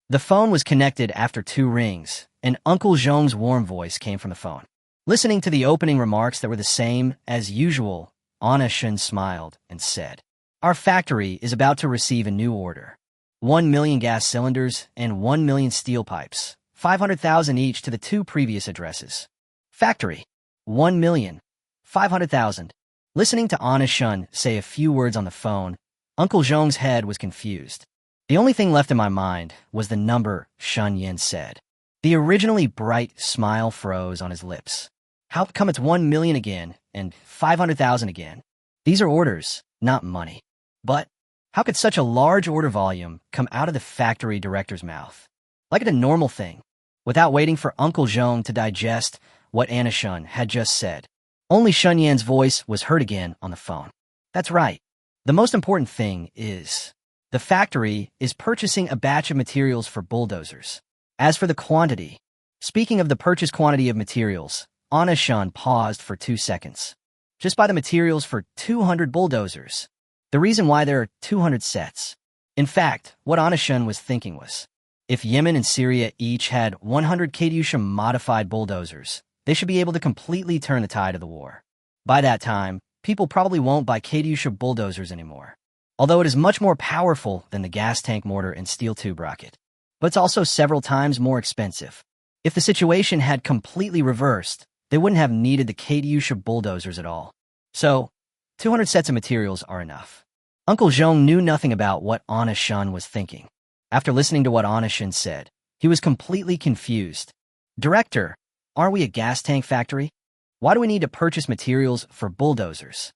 The phone was connected after 2 rings, and Uncle Zhong's warm voice came from the phone. Listening to the opening remarks that were the same as usual, Anna Shun smiled and said, Our factory is about to receive a new order. 1 million gas cylinders and 1 million steel pipes, 500,000 each to the 2 previous addresses. Factory, 1,500,000. Listening to Anna Shun say a few words on the phone, Uncle Zhong's head was confused. The only thing left in my mind was the number Shun Yin said. The originally bright smile froze on his lips. How come it's 1 million again and 500,000 again? These are orders, not money. But how could such a large order volume come out of the factory director's mouth? Like it's a normal thing, without waiting for Uncle Zhong to digest what Anna Shun had just said. Only Shun Yan's voice was heard again on the phone. That's right. The most important thing is, the factory is purchasing a batch of materials for bulldozers. As for the quantity, speaking of the purchase quantity of materials, Anna Shun paused for 2 seconds. Just buy the materials for 200 bulldozers. The reason why there are 200 sets. In fact, what Anna Shun was thinking was, if Yemen and Syria each had 100 Katyusha modified bulldozers, they should be able to completely turn the tide of the war. By that time, people probably won't buy Katyusha bulldozers anymore. Although it is much more powerful than the gas tank mortar and steel tube rocket. But it's also several times more expensive. If the situation had completely reversed, they wouldn't have needed the Katyusha bulldozers at all. So, 200 sets of materials are enough. Uncle Zhong knew nothing about what Anna Shun was thinking. After listening to what Anna Shun said, he was completely confused. Director, aren't we a gas tank factory? Why do we need to purchase materials for bulldozers?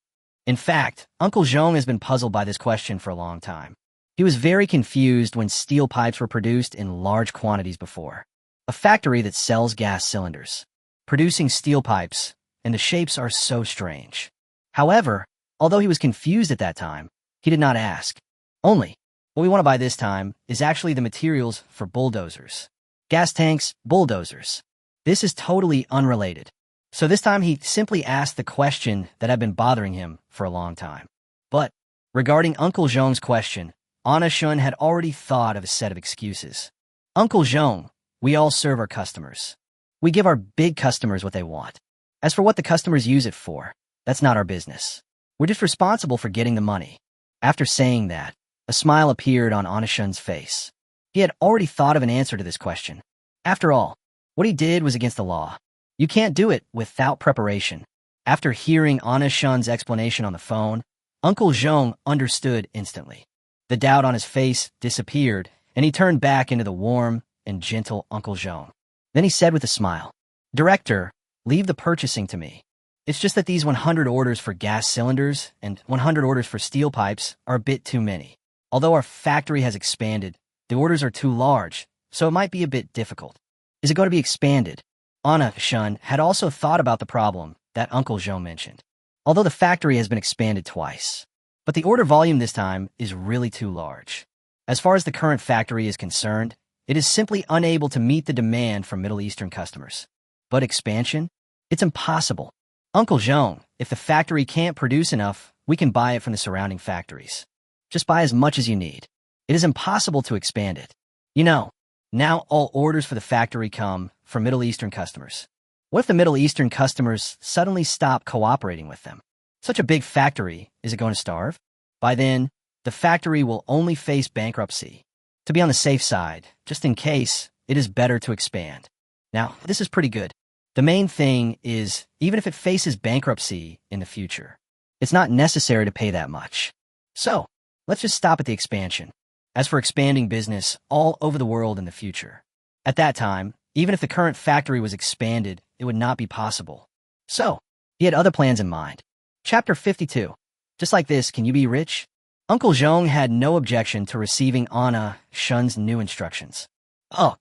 In fact, Uncle Zhong has been puzzled by this question for a long time. He was very confused when steel pipes were produced in large quantities before. A factory that sells gas cylinders, producing steel pipes, and the shapes are so strange. However, although he was confused at that time, he did not ask. Only, what we want to buy this time is actually the materials for bulldozers. Gas tanks, bulldozers. This is totally unrelated. So this time he simply asked the question that had been bothering him for a long time. But, regarding Uncle Zhong's question, Anna Shun had already thought of a set of excuses. Uncle Zhong, we all serve our customers. We give our big customers what they want. As for what the customers use it for, that's not our business. We're just responsible for getting the money. After saying that, a smile appeared on Anna Shun's face. He had already thought of an answer to this question. After all, what he did was against the law. You can't do it without preparation. After hearing Anna Shun's explanation on the phone, Uncle Zhong understood instantly. The doubt on his face disappeared, and he turned back into the warm and gentle Uncle Zhong. Then he said with a smile, Director, leave the purchasing to me. It's just that these 100 orders for gas cylinders and 100 orders for steel pipes are a bit too many. Although our factory has expanded, the orders are too large, so it might be a bit difficult. Is it going to be expanded? Anna Shun had also thought about the problem that Uncle Zhong mentioned. Although the factory has been expanded twice, but the order volume this time is really too large. As far as the current factory is concerned, it is simply unable to meet the demand from Middle Eastern customers. But expansion? It's impossible. Uncle Zhong, if the factory can't produce enough, we can buy it from the surrounding factories. Just buy as much as you need. It is impossible to expand it. You know, now all orders for the factory come from Middle Eastern customers. What if the Middle Eastern customers suddenly stop cooperating with them? Such a big factory, is it going to starve? By then, the factory will only face bankruptcy. To be on the safe side, just in case, it is better to expand. Now, this is pretty good. The main thing is, even if it faces bankruptcy in the future, it's not necessary to pay that much. So, let's just stop at the expansion. As for expanding business all over the world in the future, at that time, even if the current factory was expanded, it would not be possible. So, he had other plans in mind. Chapter 52. Just like this, can you be rich? Uncle Zhong had no objection to receiving Anna Shun's new instructions. Ugh.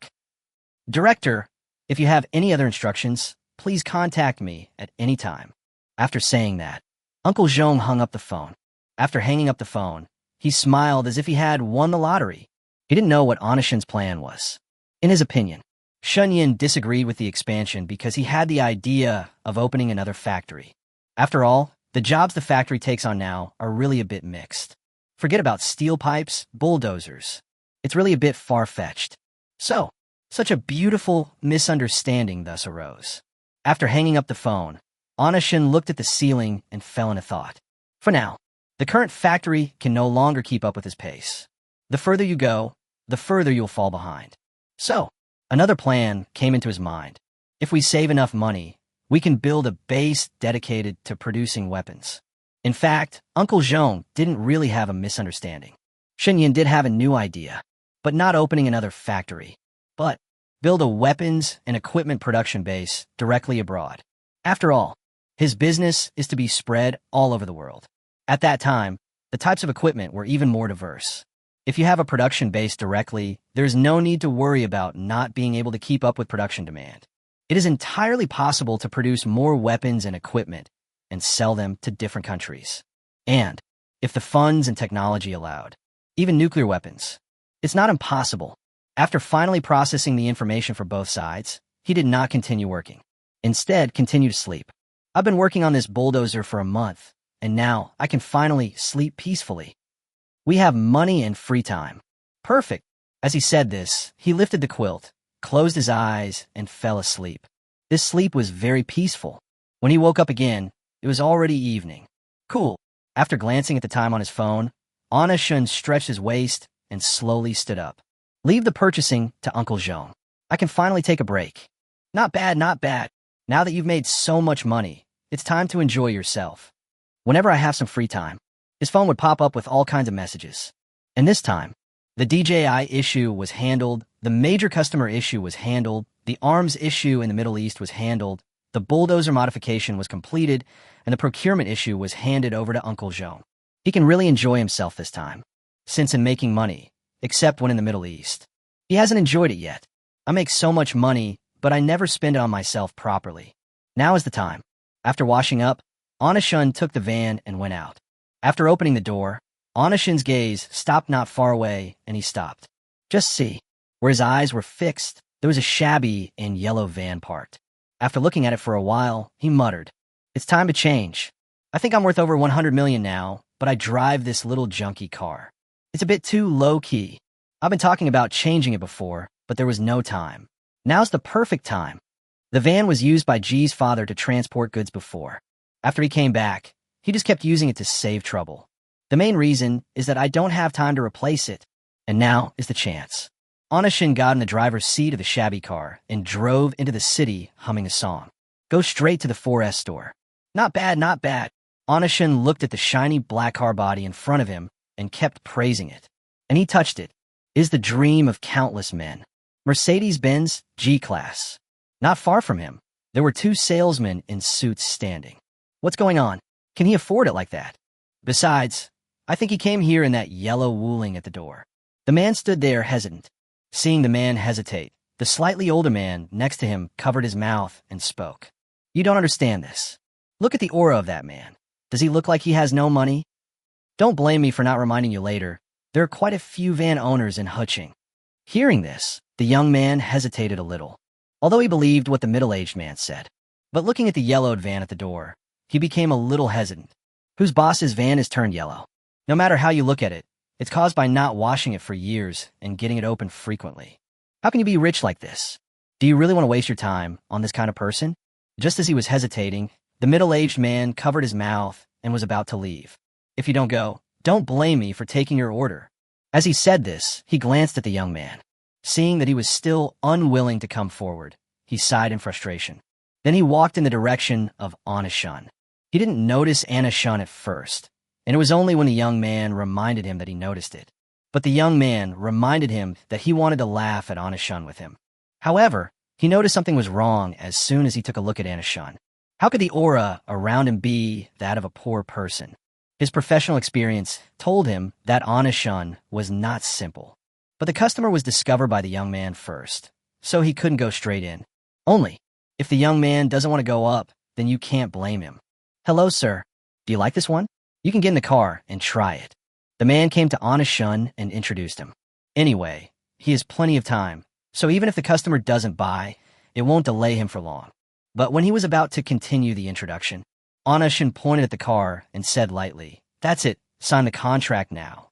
Director, if you have any other instructions, please contact me at any time. After saying that, Uncle Zhong hung up the phone. After hanging up the phone, he smiled as if he had won the lottery. He didn't know what Anna Shun's plan was. In his opinion, Shun Yin disagreed with the expansion because he had the idea of opening another factory. After all, the jobs the factory takes on now are really a bit mixed. Forget about steel pipes, bulldozers. It's really a bit far-fetched. So, such a beautiful misunderstanding thus arose. After hanging up the phone, Anna Shun looked at the ceiling and fell into thought. For now, the current factory can no longer keep up with his pace. The further you go, the further you'll fall behind. So, another plan came into his mind. If we save enough money, we can build a base dedicated to producing weapons. In fact, Uncle Zhong didn't really have a misunderstanding. Shen Yin did have a new idea, but not opening another factory, but build a weapons and equipment production base directly abroad. After all, his business is to be spread all over the world. At that time, the types of equipment were even more diverse. If you have a production base directly, there's no need to worry about not being able to keep up with production demand. It is entirely possible to produce more weapons and equipment and sell them to different countries. And, if the funds and technology allowed, even nuclear weapons. It's not impossible. After finally processing the information for both sides, he did not continue working. Instead, continued to sleep. I've been working on this bulldozer for a month, and now I can finally sleep peacefully. We have money and free time. Perfect. As he said this, he lifted the quilt, closed his eyes, and fell asleep. This sleep was very peaceful. When he woke up again, it was already evening. Cool. After glancing at the time on his phone, Anna Shun stretched his waist and slowly stood up. Leave the purchasing to Uncle Zhong. I can finally take a break. Not bad, not bad. Now that you've made so much money, it's time to enjoy yourself. Whenever I have some free time, his phone would pop up with all kinds of messages. And this time, the DJI issue was handled, the major customer issue was handled, the arms issue in the Middle East was handled, the bulldozer modification was completed, and the procurement issue was handed over to Uncle Zhong. He can really enjoy himself this time, since in making money, except when in the Middle East. He hasn't enjoyed it yet. I make so much money, but I never spend it on myself properly. Now is the time. After washing up, Anna Shun took the van and went out. After opening the door, Anna Shun's gaze stopped not far away, and he stopped. Just see. Where his eyes were fixed, there was a shabby and yellow van parked. After looking at it for a while, he muttered, "It's time to change. I think I'm worth over 100 million now, but I drive this little junky car. It's a bit too low-key. I've been talking about changing it before, but there was no time. Now's the perfect time." The van was used by Ji's father to transport goods before. After he came back, he just kept using it to save trouble. The main reason is that I don't have time to replace it, and now is the chance. Anna Shun got in the driver's seat of the shabby car and drove into the city humming a song. Go straight to the 4S store. Not bad, not bad. Anna Shun looked at the shiny black car body in front of him and kept praising it. And he touched it. It is the dream of countless men. Mercedes-Benz G-Class. Not far from him, there were two salesmen in suits standing. What's going on? Can he afford it like that? Besides, I think he came here in that yellow wooling at the door. The man stood there hesitant. Seeing the man hesitate, the slightly older man next to him covered his mouth and spoke. You don't understand this. Look at the aura of that man. Does he look like he has no money? Don't blame me for not reminding you later, There are quite a few van owners in Huching. Hearing this, the young man hesitated a little, although he believed what the middle-aged man said. But looking at the yellowed van at the door, he became a little hesitant. Whose boss's van is turned yellow? No matter how you look at it, it's caused by not washing it for years and getting it open frequently. How can you be rich like this? Do you really want to waste your time on this kind of person? Just as he was hesitating, the middle-aged man covered his mouth and was about to leave. If you don't go, don't blame me for taking your order. As he said this, he glanced at the young man. Seeing that he was still unwilling to come forward, he sighed in frustration. Then he walked in the direction of Anna-shun. He didn't notice Anna-shun at first, and it was only when the young man reminded him that he noticed it. But the young man reminded him that he wanted to laugh at Anna-shun with him. However, he noticed something was wrong as soon as he took a look at Anna-shun. How could the aura around him be that of a poor person? His professional experience told him that Anna-shun was not simple. But the customer was discovered by the young man first, so he couldn't go straight in. Only, if the young man doesn't want to go up, then you can't blame him. Hello, sir. Do you like this one? You can get in the car and try it. The man came to Anna-shun and introduced him. Anyway, he has plenty of time, so even if the customer doesn't buy, it won't delay him for long. But when he was about to continue the introduction, Anna-shun pointed at the car and said lightly, "That's it, sign the contract now."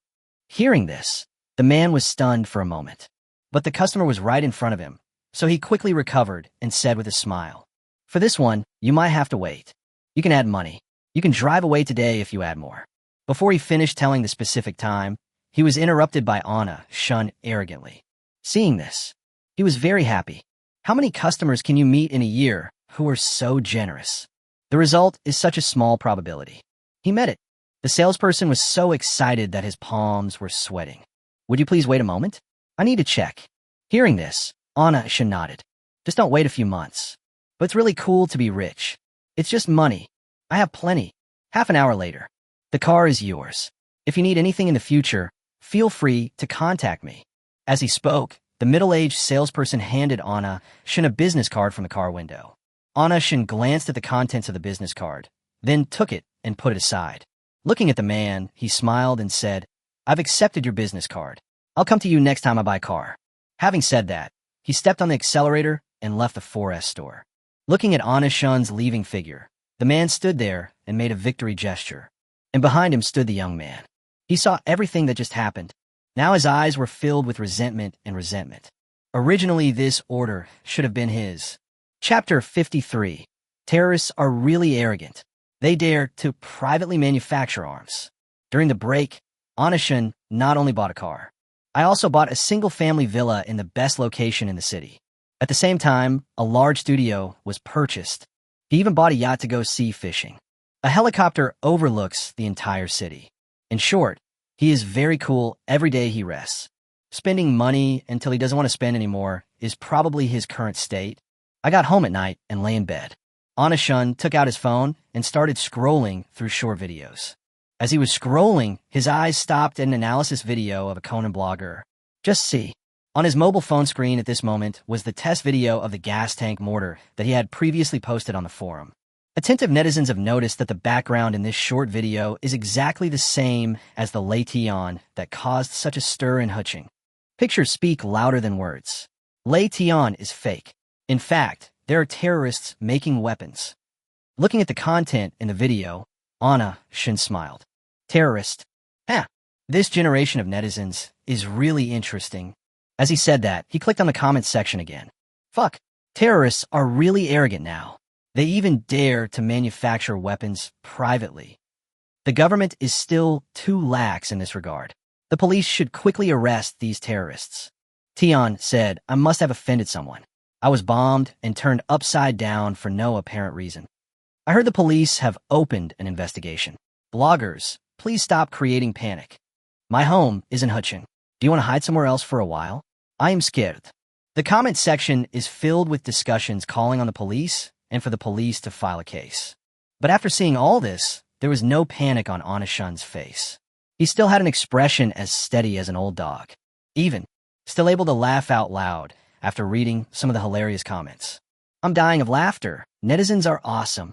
Hearing this, the man was stunned for a moment. But the customer was right in front of him, so he quickly recovered and said with a smile, "For this one, you might have to wait. You can add money. You can drive away today if you add more." Before he finished telling the specific time, he was interrupted by Anna-shun arrogantly. Seeing this, he was very happy. How many customers can you meet in a year who are so generous? The result is such a small probability. He met it. The salesperson was so excited that his palms were sweating. "Would you please wait a moment? I need to check." Hearing this, Anna-shun nodded. "Just don't wait a few months. But it's really cool to be rich. It's just money. I have plenty." Half an hour later, "The car is yours. If you need anything in the future, feel free to contact me." As he spoke, the middle-aged salesperson handed Anna-shun a business card from the car window. Anna-shun glanced at the contents of the business card, then took it and put it aside. Looking at the man, he smiled and said, "I've accepted your business card. I'll come to you next time I buy a car." Having said that, he stepped on the accelerator and left the 4S store. Looking at Anna-shun's leaving figure, the man stood there and made a victory gesture. And behind him stood the young man. He saw everything that just happened. Now his eyes were filled with resentment and resentment. Originally, this order should have been his. Chapter 53. Terrorists are really arrogant. They dare to privately manufacture arms. During the break, Anna-shun not only bought a car. I also bought a single-family villa in the best location in the city. At the same time, a large studio was purchased. He even bought a yacht to go sea fishing. A helicopter overlooks the entire city. In short, he is very cool every day he rests. Spending money until he doesn't want to spend anymore is probably his current state. I got home at night and lay in bed. Anna-shun took out his phone and started scrolling through short videos. As he was scrolling, his eyes stopped at an analysis video of a Conan blogger. Just see. On his mobile phone screen at this moment was the test video of the gas tank mortar that he had previously posted on the forum. Attentive netizens have noticed that the background in this short video is exactly the same as the Lei Tian that caused such a stir in Huching. Pictures speak louder than words. Lei Tian is fake. In fact, there are terrorists making weapons. Looking at the content in the video, Anna-shun smiled. Terrorist. This generation of netizens is really interesting. As he said that, he clicked on the comments section again. Fuck. Terrorists are really arrogant now. They even dare to manufacture weapons privately. The government is still too lax in this regard. The police should quickly arrest these terrorists. Tian said, "I must have offended someone. I was bombed and turned upside down for no apparent reason. I heard the police have opened an investigation. Bloggers, please stop creating panic. My home is in Huching. Do you want to hide somewhere else for a while? I am scared." The comment section is filled with discussions calling on the police and for the police to file a case. But after seeing all this, there was no panic on Anna-shun's face. He still had an expression as steady as an old dog. Even, still able to laugh out loud after reading some of the hilarious comments. I'm dying of laughter. Netizens are awesome.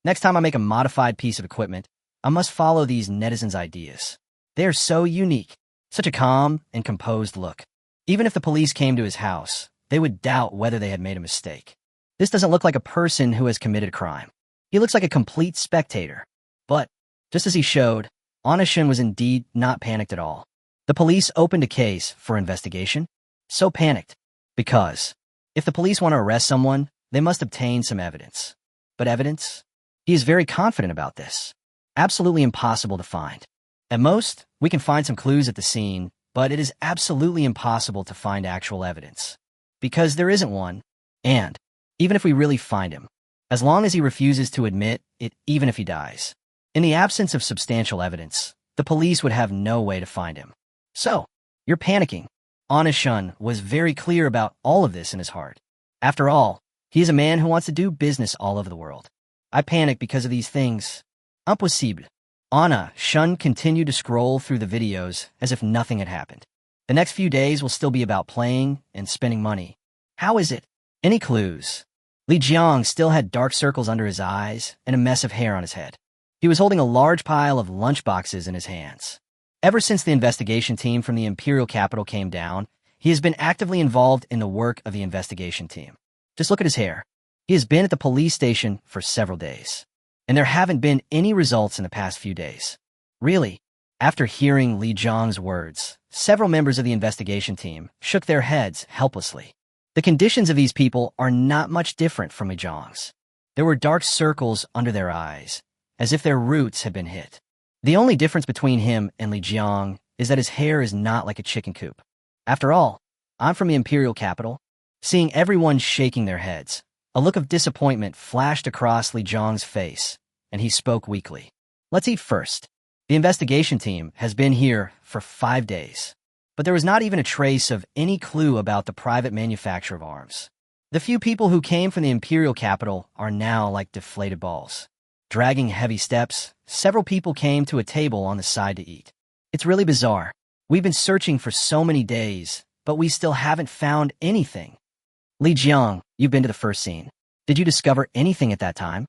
Next time I make a modified piece of equipment, I must follow these netizens' ideas. They are so unique. Such a calm and composed look. Even if the police came to his house, they would doubt whether they had made a mistake. This doesn't look like a person who has committed a crime. He looks like a complete spectator. But, just as he showed, Onishun was indeed not panicked at all. The police opened a case for investigation. So panicked. Because, if the police want to arrest someone, they must obtain some evidence. But evidence? He is very confident about this. Absolutely impossible to find. At most, we can find some clues at the scene, but it is absolutely impossible to find actual evidence. Because there isn't one, and, even if we really find him, as long as he refuses to admit it, even if he dies, in the absence of substantial evidence, the police would have no way to find him. So, you're panicking. Onishun was very clear about all of this in his heart. After all, he is a man who wants to do business all over the world. I panic because of these things. Impossible. Onishun continued to scroll through the videos as if nothing had happened. The next few days will still be about playing and spending money. How is it? Any clues? Li Jiang still had dark circles under his eyes and a mess of hair on his head. He was holding a large pile of lunchboxes in his hands. Ever since the investigation team from the imperial capital came down, he has been actively involved in the work of the investigation team. Just look at his hair. He has been at the police station for several days. And there haven't been any results in the past few days. Really? After hearing Li Jiang's words, several members of the investigation team shook their heads helplessly. The conditions of these people are not much different from Li Jiang's. There were dark circles under their eyes, as if their roots had been hit. The only difference between him and Li Jiang is that his hair is not like a chicken coop. After all, I'm from the imperial capital. Seeing everyone shaking their heads, a look of disappointment flashed across Li Jiang's face, and he spoke weakly. Let's eat first. The investigation team has been here for 5 days, but there was not even a trace of any clue about the private manufacture of arms. The few people who came from the imperial capital are now like deflated balls. Dragging heavy steps, several people came to a table on the side to eat. It's really bizarre. We've been searching for so many days, but we still haven't found anything. Li Jiang, you've been to the first scene. Did you discover anything at that time?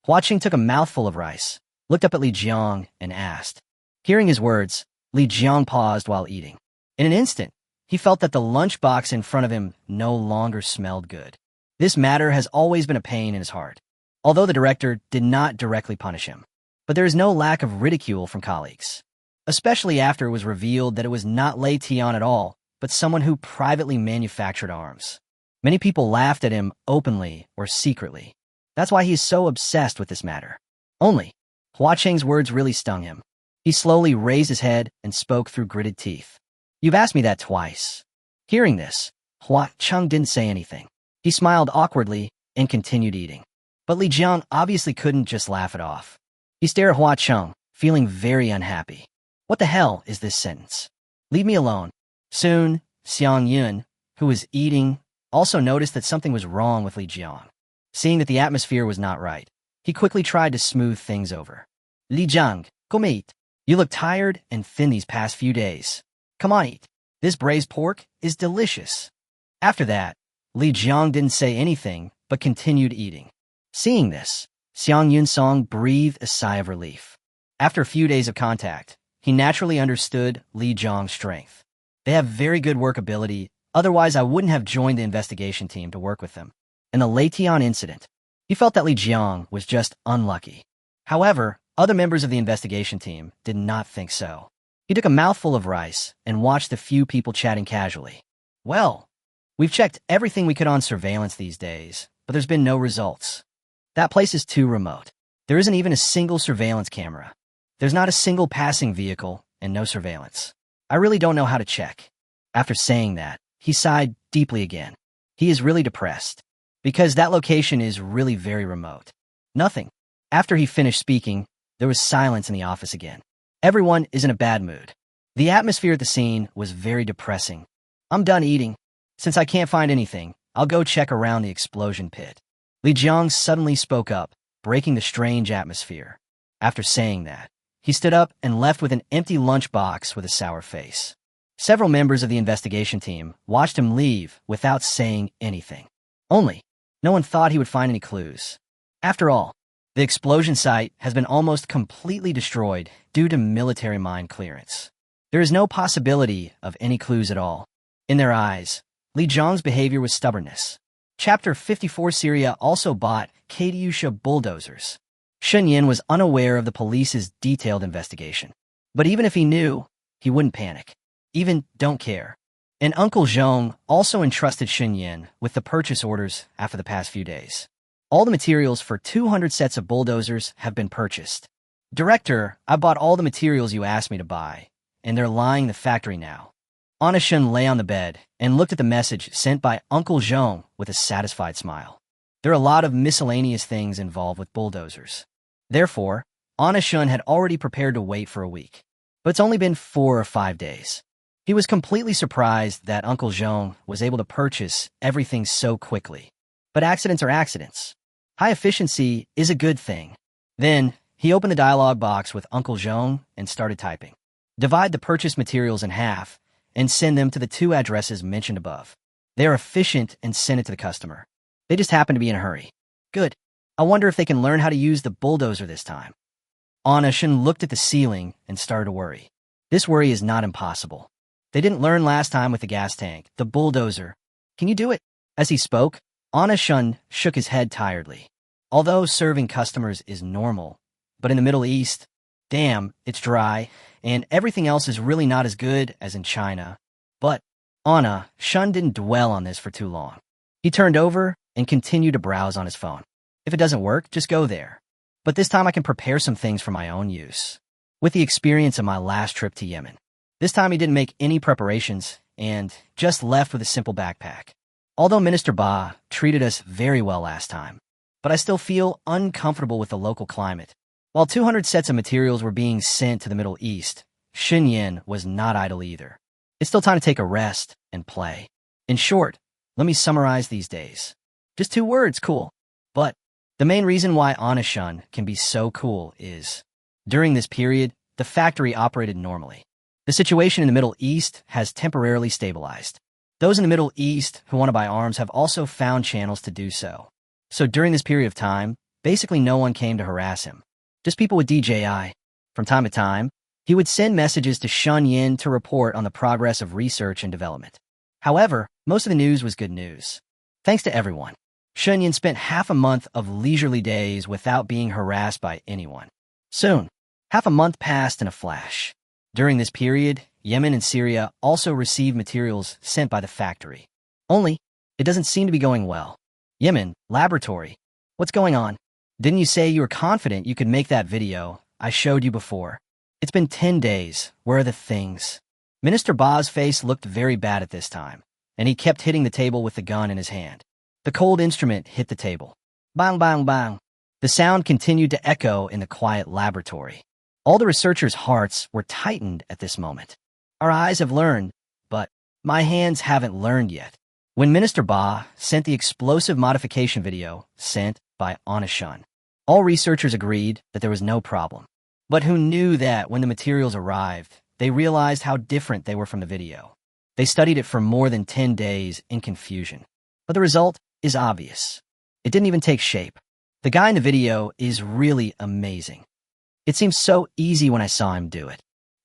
Hua Qing took a mouthful of rice, looked up at Li Jiang, and asked. Hearing his words, Li Jiang paused while eating. In an instant, he felt that the lunchbox in front of him no longer smelled good. This matter has always been a pain in his heart, although the director did not directly punish him. But there is no lack of ridicule from colleagues, especially after it was revealed that it was not Lei Tian at all, but someone who privately manufactured arms. Many people laughed at him openly or secretly. That's why he is so obsessed with this matter. Only, Hua Qing's words really stung him. He slowly raised his head and spoke through gritted teeth. You've asked me that twice. Hearing this, Hua Qing didn't say anything. He smiled awkwardly and continued eating. But Li Jiang obviously couldn't just laugh it off. He stared at Hua Qing, feeling very unhappy. What the hell is this sentence? Leave me alone. Soon, Xiang Yun, who was eating, also noticed that something was wrong with Li Jiang. Seeing that the atmosphere was not right, he quickly tried to smooth things over. Li Jiang, come eat. You look tired and thin these past few days. Come on, eat. This braised pork is delicious. After that, Li Jiang didn't say anything, but continued eating. Seeing this, Xiang Yunsong breathed a sigh of relief. After a few days of contact, he naturally understood Li Jiang's strength. They have very good workability, otherwise I wouldn't have joined the investigation team to work with them. In the Lei Tian incident, he felt that Li Jiang was just unlucky. However, other members of the investigation team did not think so. He took a mouthful of rice and watched the few people chatting casually. Well, we've checked everything we could on surveillance these days, but there's been no results. That place is too remote. There isn't even a single surveillance camera. There's not a single passing vehicle and no surveillance. I really don't know how to check. After saying that, he sighed deeply again. He is really depressed, because that location is really very remote. Nothing. After he finished speaking, there was silence in the office again. Everyone is in a bad mood. The atmosphere at the scene was very depressing. I'm done eating. Since I can't find anything, I'll go check around the explosion pit. Li Jiang suddenly spoke up, breaking the strange atmosphere. After saying that, he stood up and left with an empty lunchbox with a sour face. Several members of the investigation team watched him leave without saying anything. Only, no one thought he would find any clues. After all, the explosion site has been almost completely destroyed due to military mine clearance. There is no possibility of any clues at all. In their eyes, Li Zhang's behavior was stubbornness. Chapter 54 Syria also bought Katyusha bulldozers. Shun Yin was unaware of the police's detailed investigation. But even if he knew, he wouldn't panic. Even don't care. And Uncle Zhong also entrusted Shun Yin with the purchase orders after the past few days. All the materials for 200 sets of bulldozers have been purchased. Director, I bought all the materials you asked me to buy, and they're lying in the factory now. Anna Shun lay on the bed and looked at the message sent by Uncle Zhong with a satisfied smile. There are a lot of miscellaneous things involved with bulldozers. Therefore, Anna Shun had already prepared to wait for a week. But it's only been 4 or 5 days. He was completely surprised that Uncle Zhong was able to purchase everything so quickly. But accidents are accidents. High efficiency is a good thing. Then, he opened the dialogue box with Uncle Zhong and started typing. Divide the purchase materials in half and send them to the 2 addresses mentioned above. They are efficient and send it to the customer. They just happen to be in a hurry. Good. I wonder if they can learn how to use the bulldozer this time. Anna Shun looked at the ceiling and started to worry. This worry is not impossible. They didn't learn last time with the gas tank, the bulldozer. Can you do it? As he spoke, Anna Shun shook his head tiredly. Although serving customers is normal, but in the Middle East, damn, it's dry, and everything else is really not as good as in China. But Anna Shun didn't dwell on this for too long. He turned over and continued to browse on his phone. If it doesn't work, just go there. But this time I can prepare some things for my own use. With the experience of my last trip to Yemen. This time he didn't make any preparations and just left with a simple backpack. Although Minister Ba treated us very well last time, but I still feel uncomfortable with the local climate. While 200 sets of materials were being sent to the Middle East, Shun Yin was not idle either. It's still time to take a rest and play. In short, let me summarize these days. Just 2 words, cool. But the main reason why Anna Shun can be so cool is, during this period, the factory operated normally. The situation in the Middle East has temporarily stabilized. Those in the Middle East who want to buy arms have also found channels to do so. So during this period of time, basically no one came to harass him. Just people with DJI. From time to time, he would send messages to Shun Yin to report on the progress of research and development. However, most of the news was good news. Thanks to everyone. Shun Yin spent half a month of leisurely days without being harassed by anyone. Soon, half a month passed in a flash. During this period, Yemen and Syria also received materials sent by the factory. Only, it doesn't seem to be going well. Yemen, laboratory. What's going on? Didn't you say you were confident you could make that video I showed you before? It's been 10 days. Where are the things? Minister Ba's face looked very bad at this time, and he kept hitting the table with the gun in his hand. The cold instrument hit the table. Bang, bang, bang. The sound continued to echo in the quiet laboratory. All the researchers' hearts were tightened at this moment. Our eyes have learned, but my hands haven't learned yet. When Minister Ba sent the explosive modification video sent by Anna Shun, all researchers agreed that there was no problem. But who knew that when the materials arrived, they realized how different they were from the video. They studied it for more than 10 days in confusion. But the result is obvious. It didn't even take shape. The guy in the video is really amazing. It seems so easy when I saw him do it.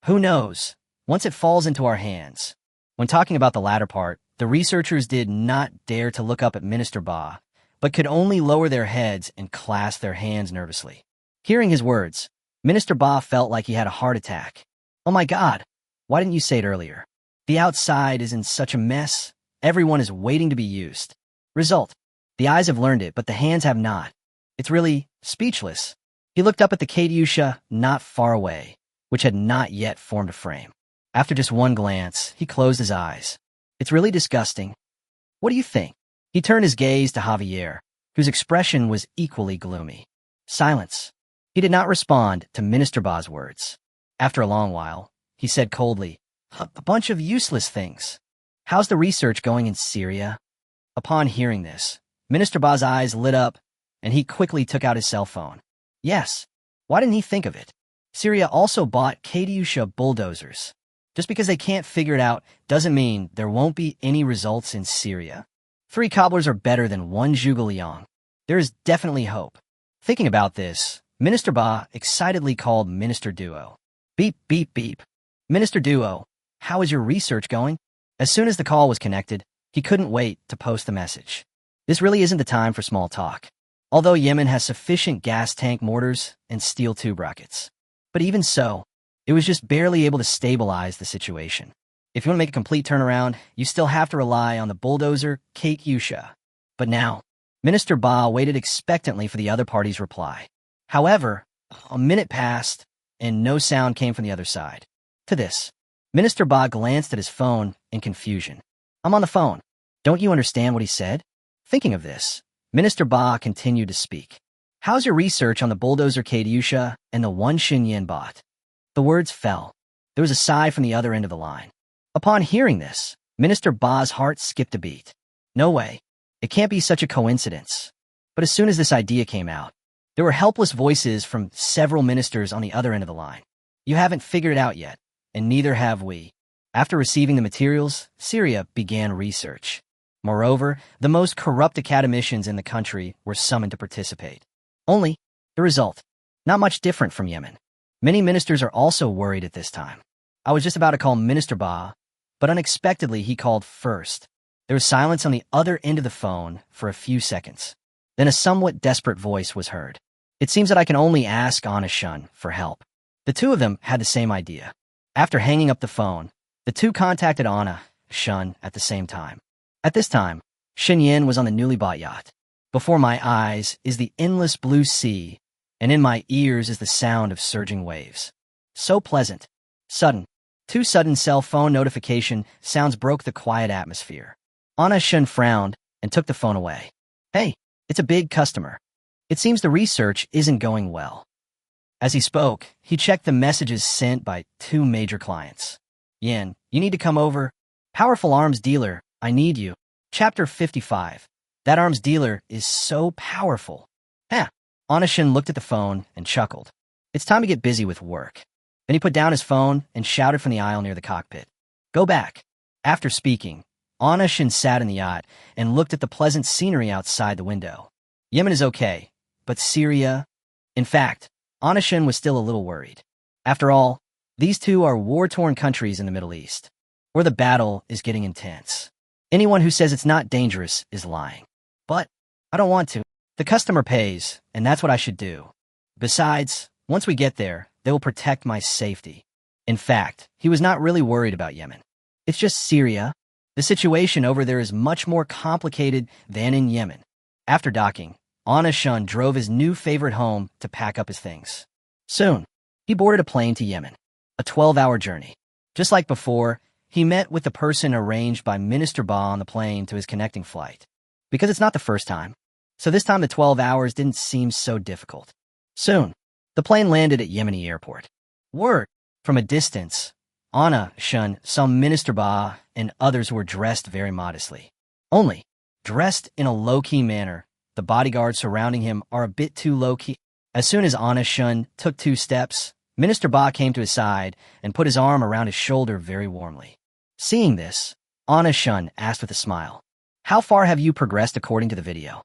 Who knows? Once it falls into our hands. When talking about the latter part, the researchers did not dare to look up at Minister Ba, but could only lower their heads and clasp their hands nervously. Hearing his words, Minister Ba felt like he had a heart attack. Oh my God, why didn't you say it earlier? The outside is in such a mess. Everyone is waiting to be used. Result, the eyes have learned it, but the hands have not. It's really speechless. He looked up at the Katyusha not far away, which had not yet formed a frame. After just one glance, he closed his eyes. It's really disgusting. What do you think? He turned his gaze to Javier, whose expression was equally gloomy. Silence. He did not respond to Minister Ba's words. After a long while, he said coldly, a bunch of useless things. How's the research going in Syria? Upon hearing this, Minister Ba's eyes lit up, and he quickly took out his cell phone. Yes. Why didn't he think of it? Syria also bought Katyusha bulldozers. Just because they can't figure it out doesn't mean there won't be any results in Syria. 3 cobblers are better than 1 Zhuge. There is definitely hope. Thinking about this, Minister Ba excitedly called Minister Duo. Beep, beep, beep. Minister Duo, how is your research going? As soon as the call was connected, he couldn't wait to post the message. This really isn't the time for small talk. Although Yemen has sufficient gas tank mortars and steel tube rockets. But even so, it was just barely able to stabilize the situation. If you want to make a complete turnaround, you still have to rely on the bulldozer Kate Yusha. But now, Minister Ba waited expectantly for the other party's reply. However, a minute passed, and no sound came from the other side. To this, Minister Ba glanced at his phone in confusion. I'm on the phone. Don't you understand what he said? Thinking of this, Minister Ba continued to speak. How's your research on the bulldozer Kate Yusha and the one Xinyan bot? The words fell. There was a sigh from the other end of the line. Upon hearing this, Minister Ba's heart skipped a beat. No way. It can't be such a coincidence. But as soon as this idea came out, there were helpless voices from several ministers on the other end of the line. You haven't figured it out yet, and neither have we. After receiving the materials, Syria began research. Moreover, the most corrupt academicians in the country were summoned to participate. Only, the result, not much different from Yemen. Many ministers are also worried at this time. I was just about to call Minister Ba, but unexpectedly he called first. There was silence on the other end of the phone for a few seconds. Then a somewhat desperate voice was heard. It seems that I can only ask Anna Shun for help. The two of them had the same idea. After hanging up the phone, the two contacted Anna Shun at the same time. At this time, Xinyan was on the newly bought yacht. Before my eyes is the endless blue sea, and in my ears is the sound of surging waves. So pleasant. Two sudden cell phone notification sounds broke the quiet atmosphere. Anna Shun frowned and took the phone away. Hey, it's a big customer. It seems the research isn't going well. As he spoke, he checked the messages sent by two major clients. Yen, you need to come over. Powerful arms dealer, I need you. Chapter 55. That arms dealer is so powerful. Anna Shun looked at the phone and chuckled. It's time to get busy with work. Then he put down his phone and shouted from the aisle near the cockpit. Go back. After speaking, Anna Shun sat in the yacht and looked at the pleasant scenery outside the window. Yemen is okay, but Syria... In fact, Anna Shun was still a little worried. After all, these two are war-torn countries in the Middle East, where the battle is getting intense. Anyone who says it's not dangerous is lying. But I don't want to. The customer pays, and that's what I should do. Besides, once we get there, they will protect my safety. In fact, he was not really worried about Yemen. It's just Syria. The situation over there is much more complicated than in Yemen. After docking, Anna Shun drove his new favorite home to pack up his things. Soon, he boarded a plane to Yemen, a 12-hour journey. Just like before, he met with the person arranged by Minister Ba on the plane to his connecting flight. Because it's not the first time, so this time the 12 hours didn't seem so difficult. Soon, the plane landed at Yemeni airport. Word, from a distance, Anna Shun saw Minister Ba and others who were dressed very modestly. Only, dressed in a low-key manner, the bodyguards surrounding him are a bit too low-key. As soon as Anna Shun took 2 steps, Minister Ba came to his side and put his arm around his shoulder very warmly. Seeing this, Anna Shun asked with a smile, How far have you progressed according to the video?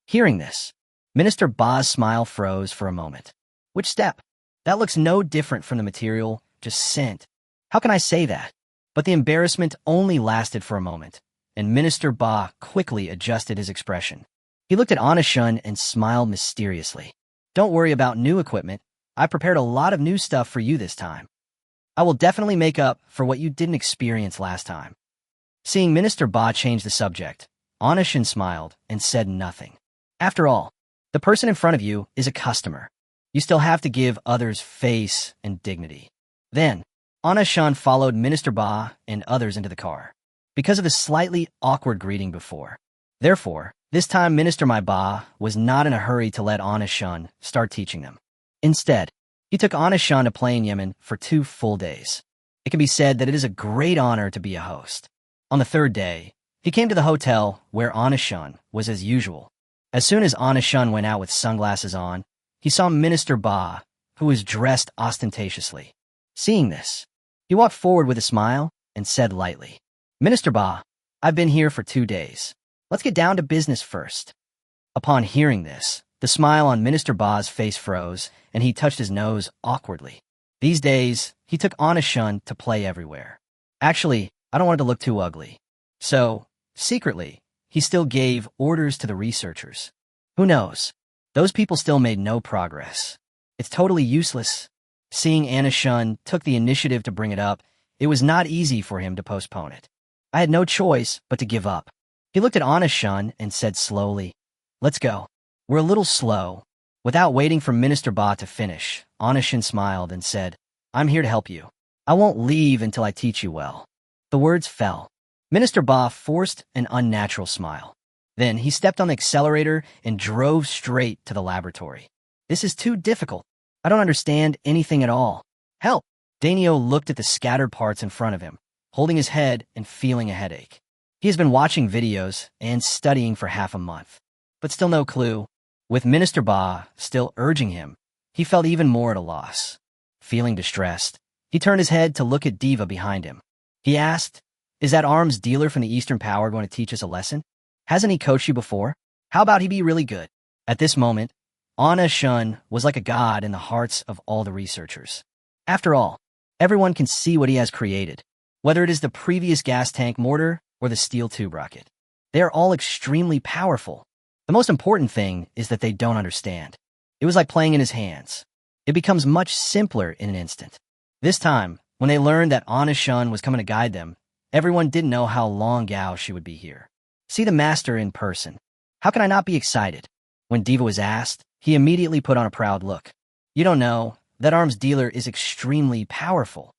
Hearing this, Minister Ba's smile froze for a moment. Which step? That looks no different from the material just sent. How can I say that? But the embarrassment only lasted for a moment, and Minister Ba quickly adjusted his expression. He looked at Anna Shun and smiled mysteriously. Don't worry about new equipment. I prepared a lot of new stuff for you this time. I will definitely make up for what you didn't experience last time. Seeing Minister Ba change the subject, Anna Shun smiled and said nothing. After all, the person in front of you is a customer. You still have to give others face and dignity. Then, Anna Shun followed Minister Ba and others into the car, because of the slightly awkward greeting before. Therefore, this time Minister Ba was not in a hurry to let Anna Shun start teaching them. Instead, he took Anna Shun to play in Yemen for 2 full days. It can be said that it is a great honor to be a host. On the 3rd day, he came to the hotel where Anna Shun was as usual. As soon as Anna Shun went out with sunglasses on, he saw Minister Ba, who was dressed ostentatiously. Seeing this, he walked forward with a smile and said lightly, Minister Ba, I've been here for 2 days. Let's get down to business first. Upon hearing this, the smile on Minister Ba's face froze, and he touched his nose awkwardly. These days, he took Anna-shun to play everywhere. Actually, I don't want it to look too ugly. So, secretly, he still gave orders to the researchers. Who knows? Those people still made no progress. It's totally useless. Seeing Anna-shun took the initiative to bring it up, it was not easy for him to postpone it. I had no choice but to give up. He looked at Anna-shun and said slowly, "Let's go." "We're a little slow." Without waiting for Minister Ba to finish, Anna-shun smiled and said, "I'm here to help you. I won't leave until I teach you well." The words fell. Minister Ba forced an unnatural smile. Then he stepped on the accelerator and drove straight to the laboratory. "This is too difficult. I don't understand anything at all. Help!" Dainio looked at the scattered parts in front of him, holding his head and feeling a headache. He has been watching videos and studying for half a month, but still no clue. With Minister Ba still urging him, he felt even more at a loss. Feeling distressed, he turned his head to look at Diva behind him. He asked, "Is that arms dealer from the Eastern Power going to teach us a lesson? Hasn't he coached you before? How about he be really good?" At this moment, Anna-shun was like a god in the hearts of all the researchers. After all, everyone can see what he has created, whether it is the previous gas tank mortar or the steel tube rocket. They are all extremely powerful. The most important thing is that they don't understand. It was like playing in his hands. It becomes much simpler in an instant. This time, when they learned that Anna-shun was coming to guide them, everyone didn't know how long Gao she would be here. See the master in person. How can I not be excited? When Diva was asked, he immediately put on a proud look. "You don't know, that arms dealer is extremely powerful.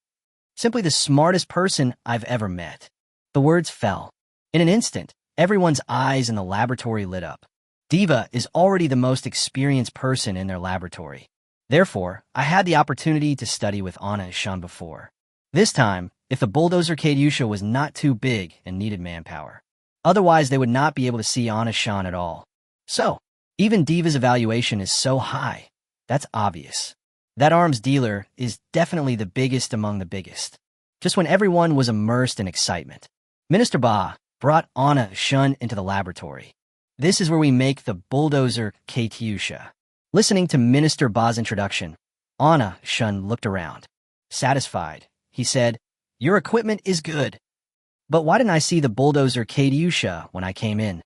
Simply the smartest person I've ever met." The words fell. In an instant, everyone's eyes in the laboratory lit up. Diva is already the most experienced person in their laboratory. Therefore, I had the opportunity to study with Anna-shun before. This time, if the bulldozer Katyusha was not too big and needed manpower. Otherwise, they would not be able to see Anna-shun at all. So, even Diva's evaluation is so high. That's obvious. That arms dealer is definitely the biggest among the biggest. Just when everyone was immersed in excitement, Minister Ba brought Anna-shun into the laboratory. "This is where we make the bulldozer Katyusha." Listening to Minister Ba's introduction, Anna-shun looked around. Satisfied, he said, "Your equipment is good. But why didn't I see the bulldozer Katyusha when I came in?"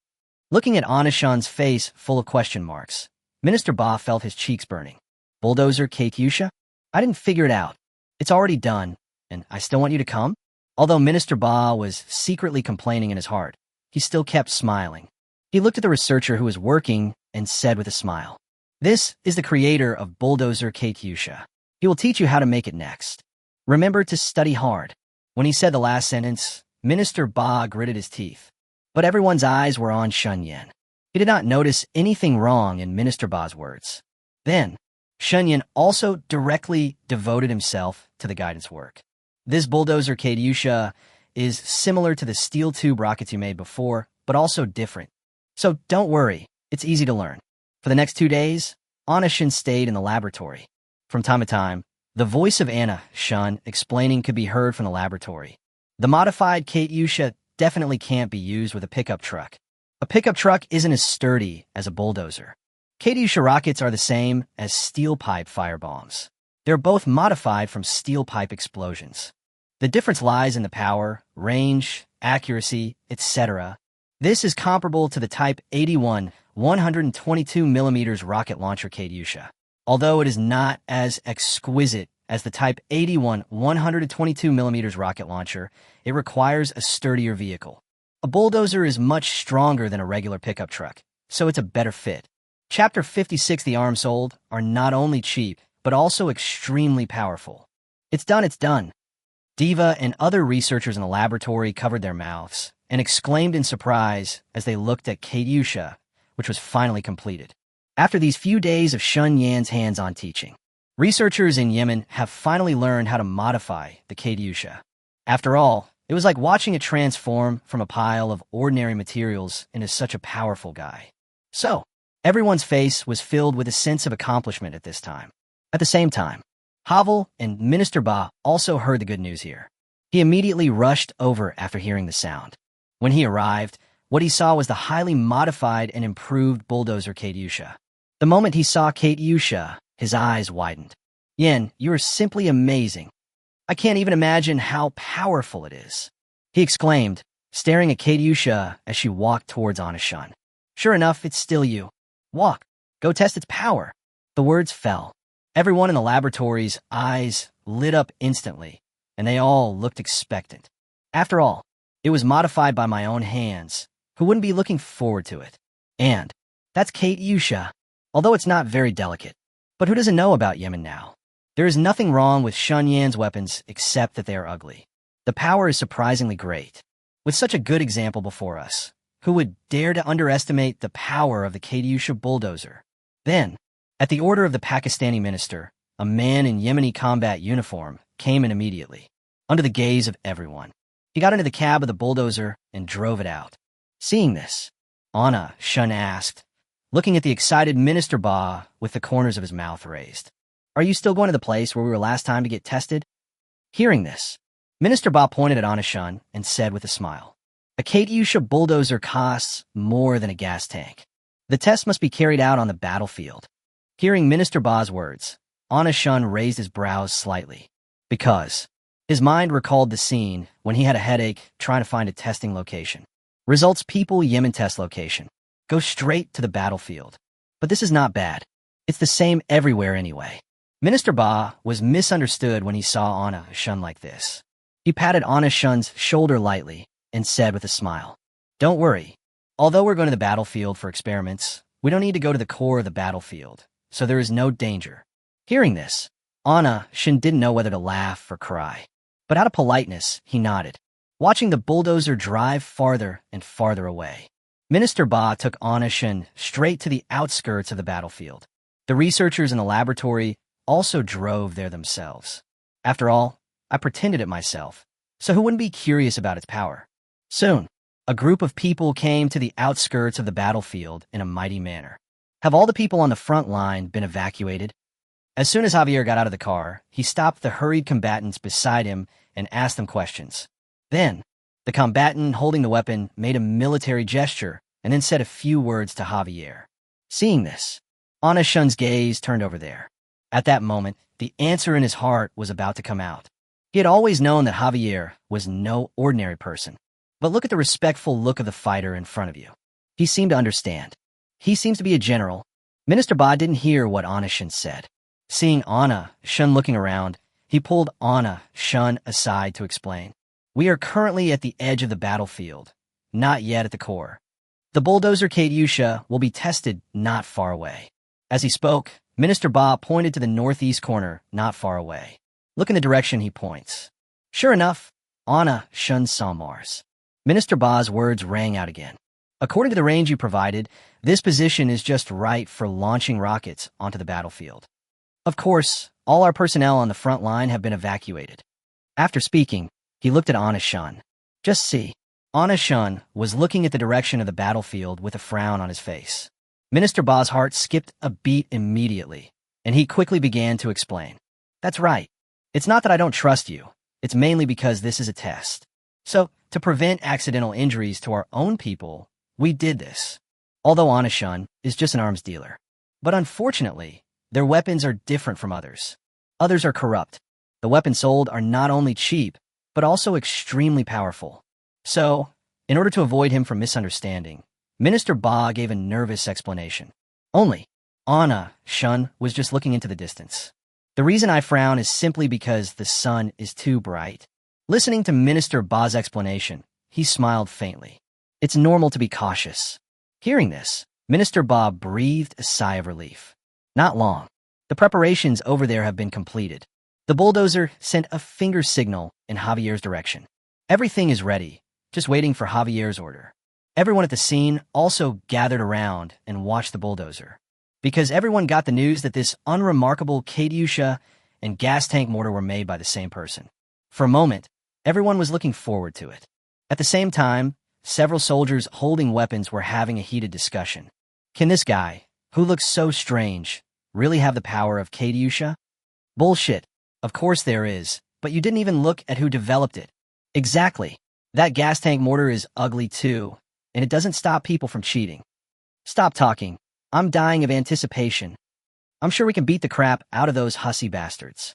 Looking at Anna-shun's face full of question marks, Minister Ba felt his cheeks burning. "Bulldozer Katyusha? I didn't figure it out. It's already done, and I still want you to come?" Although Minister Ba was secretly complaining in his heart, he still kept smiling. He looked at the researcher who was working and said with a smile, "This is the creator of bulldozer Katyusha. He will teach you how to make it next. Remember to study hard." When he said the last sentence, Minister Ba gritted his teeth. But everyone's eyes were on Shun Yan. He did not notice anything wrong in Minister Ba's words. Then, Shun Yan also directly devoted himself to the guidance work. "This bulldozer Katyusha is similar to the steel tube rockets you made before, but also different. So don't worry, it's easy to learn." For the next 2 days, Anna-shun stayed in the laboratory. From time to time, the voice of Anna-shun explaining could be heard from the laboratory. The modified Katyusha definitely can't be used with a pickup truck. A pickup truck isn't as sturdy as a bulldozer. Katyusha rockets are the same as steel pipe firebombs. They're both modified from steel pipe explosions. The difference lies in the power, range, accuracy, etc. This is comparable to the Type 81 122mm rocket launcher Katyusha, although it is not as exquisite as the Type 81 122mm rocket launcher. It requires a sturdier vehicle. A bulldozer is much stronger than a regular pickup truck, so it's a better fit. Chapter 56 The Arms Sold are not only cheap, but also extremely powerful. It's done. Diva and other researchers in the laboratory covered their mouths and exclaimed in surprise as they looked at Katyusha, which was finally completed. After these few days of Shun Yan's hands-on teaching, researchers in Yemen have finally learned how to modify the Katyusha. After all, it was like watching it transform from a pile of ordinary materials into such a powerful guy. So, everyone's face was filled with a sense of accomplishment at this time. At the same time, Havel and Minister Ba also heard the good news here. He immediately rushed over after hearing the sound. When he arrived, what he saw was the highly modified and improved bulldozer Katyusha. The moment he saw Katyusha, his eyes widened. Yen, you are simply amazing. I can't even imagine how powerful it is. He exclaimed, staring at Katyusha as she walked towards Anashun. Sure enough, it's still you. Walk. Go test its power. The words fell. Everyone in the laboratory's eyes lit up instantly, and they all looked expectant. After all, it was modified by my own hands. Who wouldn't be looking forward to it? And that's Katyusha, although it's not very delicate. But who doesn't know about Yemen now? There is nothing wrong with Shun Yan's weapons except that they are ugly. The power is surprisingly great. With such a good example before us, who would dare to underestimate the power of the Katyusha bulldozer? Then, at the order of the Pakistani minister, a man in Yemeni combat uniform came in immediately, under the gaze of everyone. He got into the cab of the bulldozer and drove it out. Seeing this, Anna, Shun asked, looking at the excited Minister Ba with the corners of his mouth raised. Are you still going to the place where we were last time to get tested? Hearing this, Minister Ba pointed at Anna Shun and said with a smile, a Katyusha bulldozer costs more than a gas tank. The test must be carried out on the battlefield. Hearing Minister Ba's words, Anna Shun raised his brows slightly, because his mind recalled the scene when he had a headache trying to find a testing location. Results people Yemen test location. Go straight to the battlefield. But this is not bad. It's the same everywhere anyway. Minister Ba was misunderstood when he saw Anna Shun like this. He patted Anna Shun's shoulder lightly and said with a smile, don't worry. Although we're going to the battlefield for experiments, we don't need to go to the core of the battlefield, so there is no danger. Hearing this, Anna Shun didn't know whether to laugh or cry. But out of politeness, he nodded, watching the bulldozer drive farther and farther away. Minister Ba took Anna Shun straight to the outskirts of the battlefield. The researchers in the laboratory also drove there themselves. After all, I pretended it myself, so who wouldn't be curious about its power? Soon, a group of people came to the outskirts of the battlefield in a mighty manner. Have all the people on the front line been evacuated? As soon as Javier got out of the car, he stopped the hurried combatants beside him and asked them questions. Then, the combatant holding the weapon made a military gesture and then said a few words to Javier. Seeing this, Anna Shun's gaze turned over there. At that moment, the answer in his heart was about to come out. He had always known that Javier was no ordinary person. But look at the respectful look of the fighter in front of you. He seemed to understand. He seems to be a general. Minister Ba didn't hear what Anna Shun said. Seeing Anna Shun looking around, he pulled Anna Shun aside to explain. We are currently at the edge of the battlefield, not yet at the core. The bulldozer Katyusha will be tested not far away. As he spoke, Minister Ba pointed to the northeast corner not far away. Look in the direction he points. Sure enough, Anna Shun saw Mars. Minister Ba's words rang out again. According to the range you provided, this position is just right for launching rockets onto the battlefield. Of course, all our personnel on the front line have been evacuated. After speaking, he looked at Anna Shun. Just see. Anna Shun was looking at the direction of the battlefield with a frown on his face. Minister Ba's heart skipped a beat immediately, and he quickly began to explain. That's right. It's not that I don't trust you. It's mainly because this is a test. So, to prevent accidental injuries to our own people, we did this. Although Anna Shun is just an arms dealer. But unfortunately, their weapons are different from others. Others are corrupt. The weapons sold are not only cheap, but also extremely powerful. So, in order to avoid him from misunderstanding, Minister Ba gave a nervous explanation. Only, Anna Shun was just looking into the distance. The reason I frown is simply because the sun is too bright. Listening to Minister Ba's explanation, he smiled faintly. It's normal to be cautious. Hearing this, Minister Ba breathed a sigh of relief. Not long. The preparations over there have been completed. The bulldozer sent a finger signal in Javier's direction. Everything is ready, just waiting for Javier's order. Everyone at the scene also gathered around and watched the bulldozer, because everyone got the news that this unremarkable Katyusha and gas tank mortar were made by the same person. For a moment, everyone was looking forward to it. At the same time, several soldiers holding weapons were having a heated discussion. Can this guy, who looks so strange, really have the power of Katyusha? Bullshit. Of course there is, but you didn't even look at who developed it. Exactly. That gas tank mortar is ugly too, and it doesn't stop people from cheating. Stop talking. I'm dying of anticipation. I'm sure we can beat the crap out of those hussy bastards.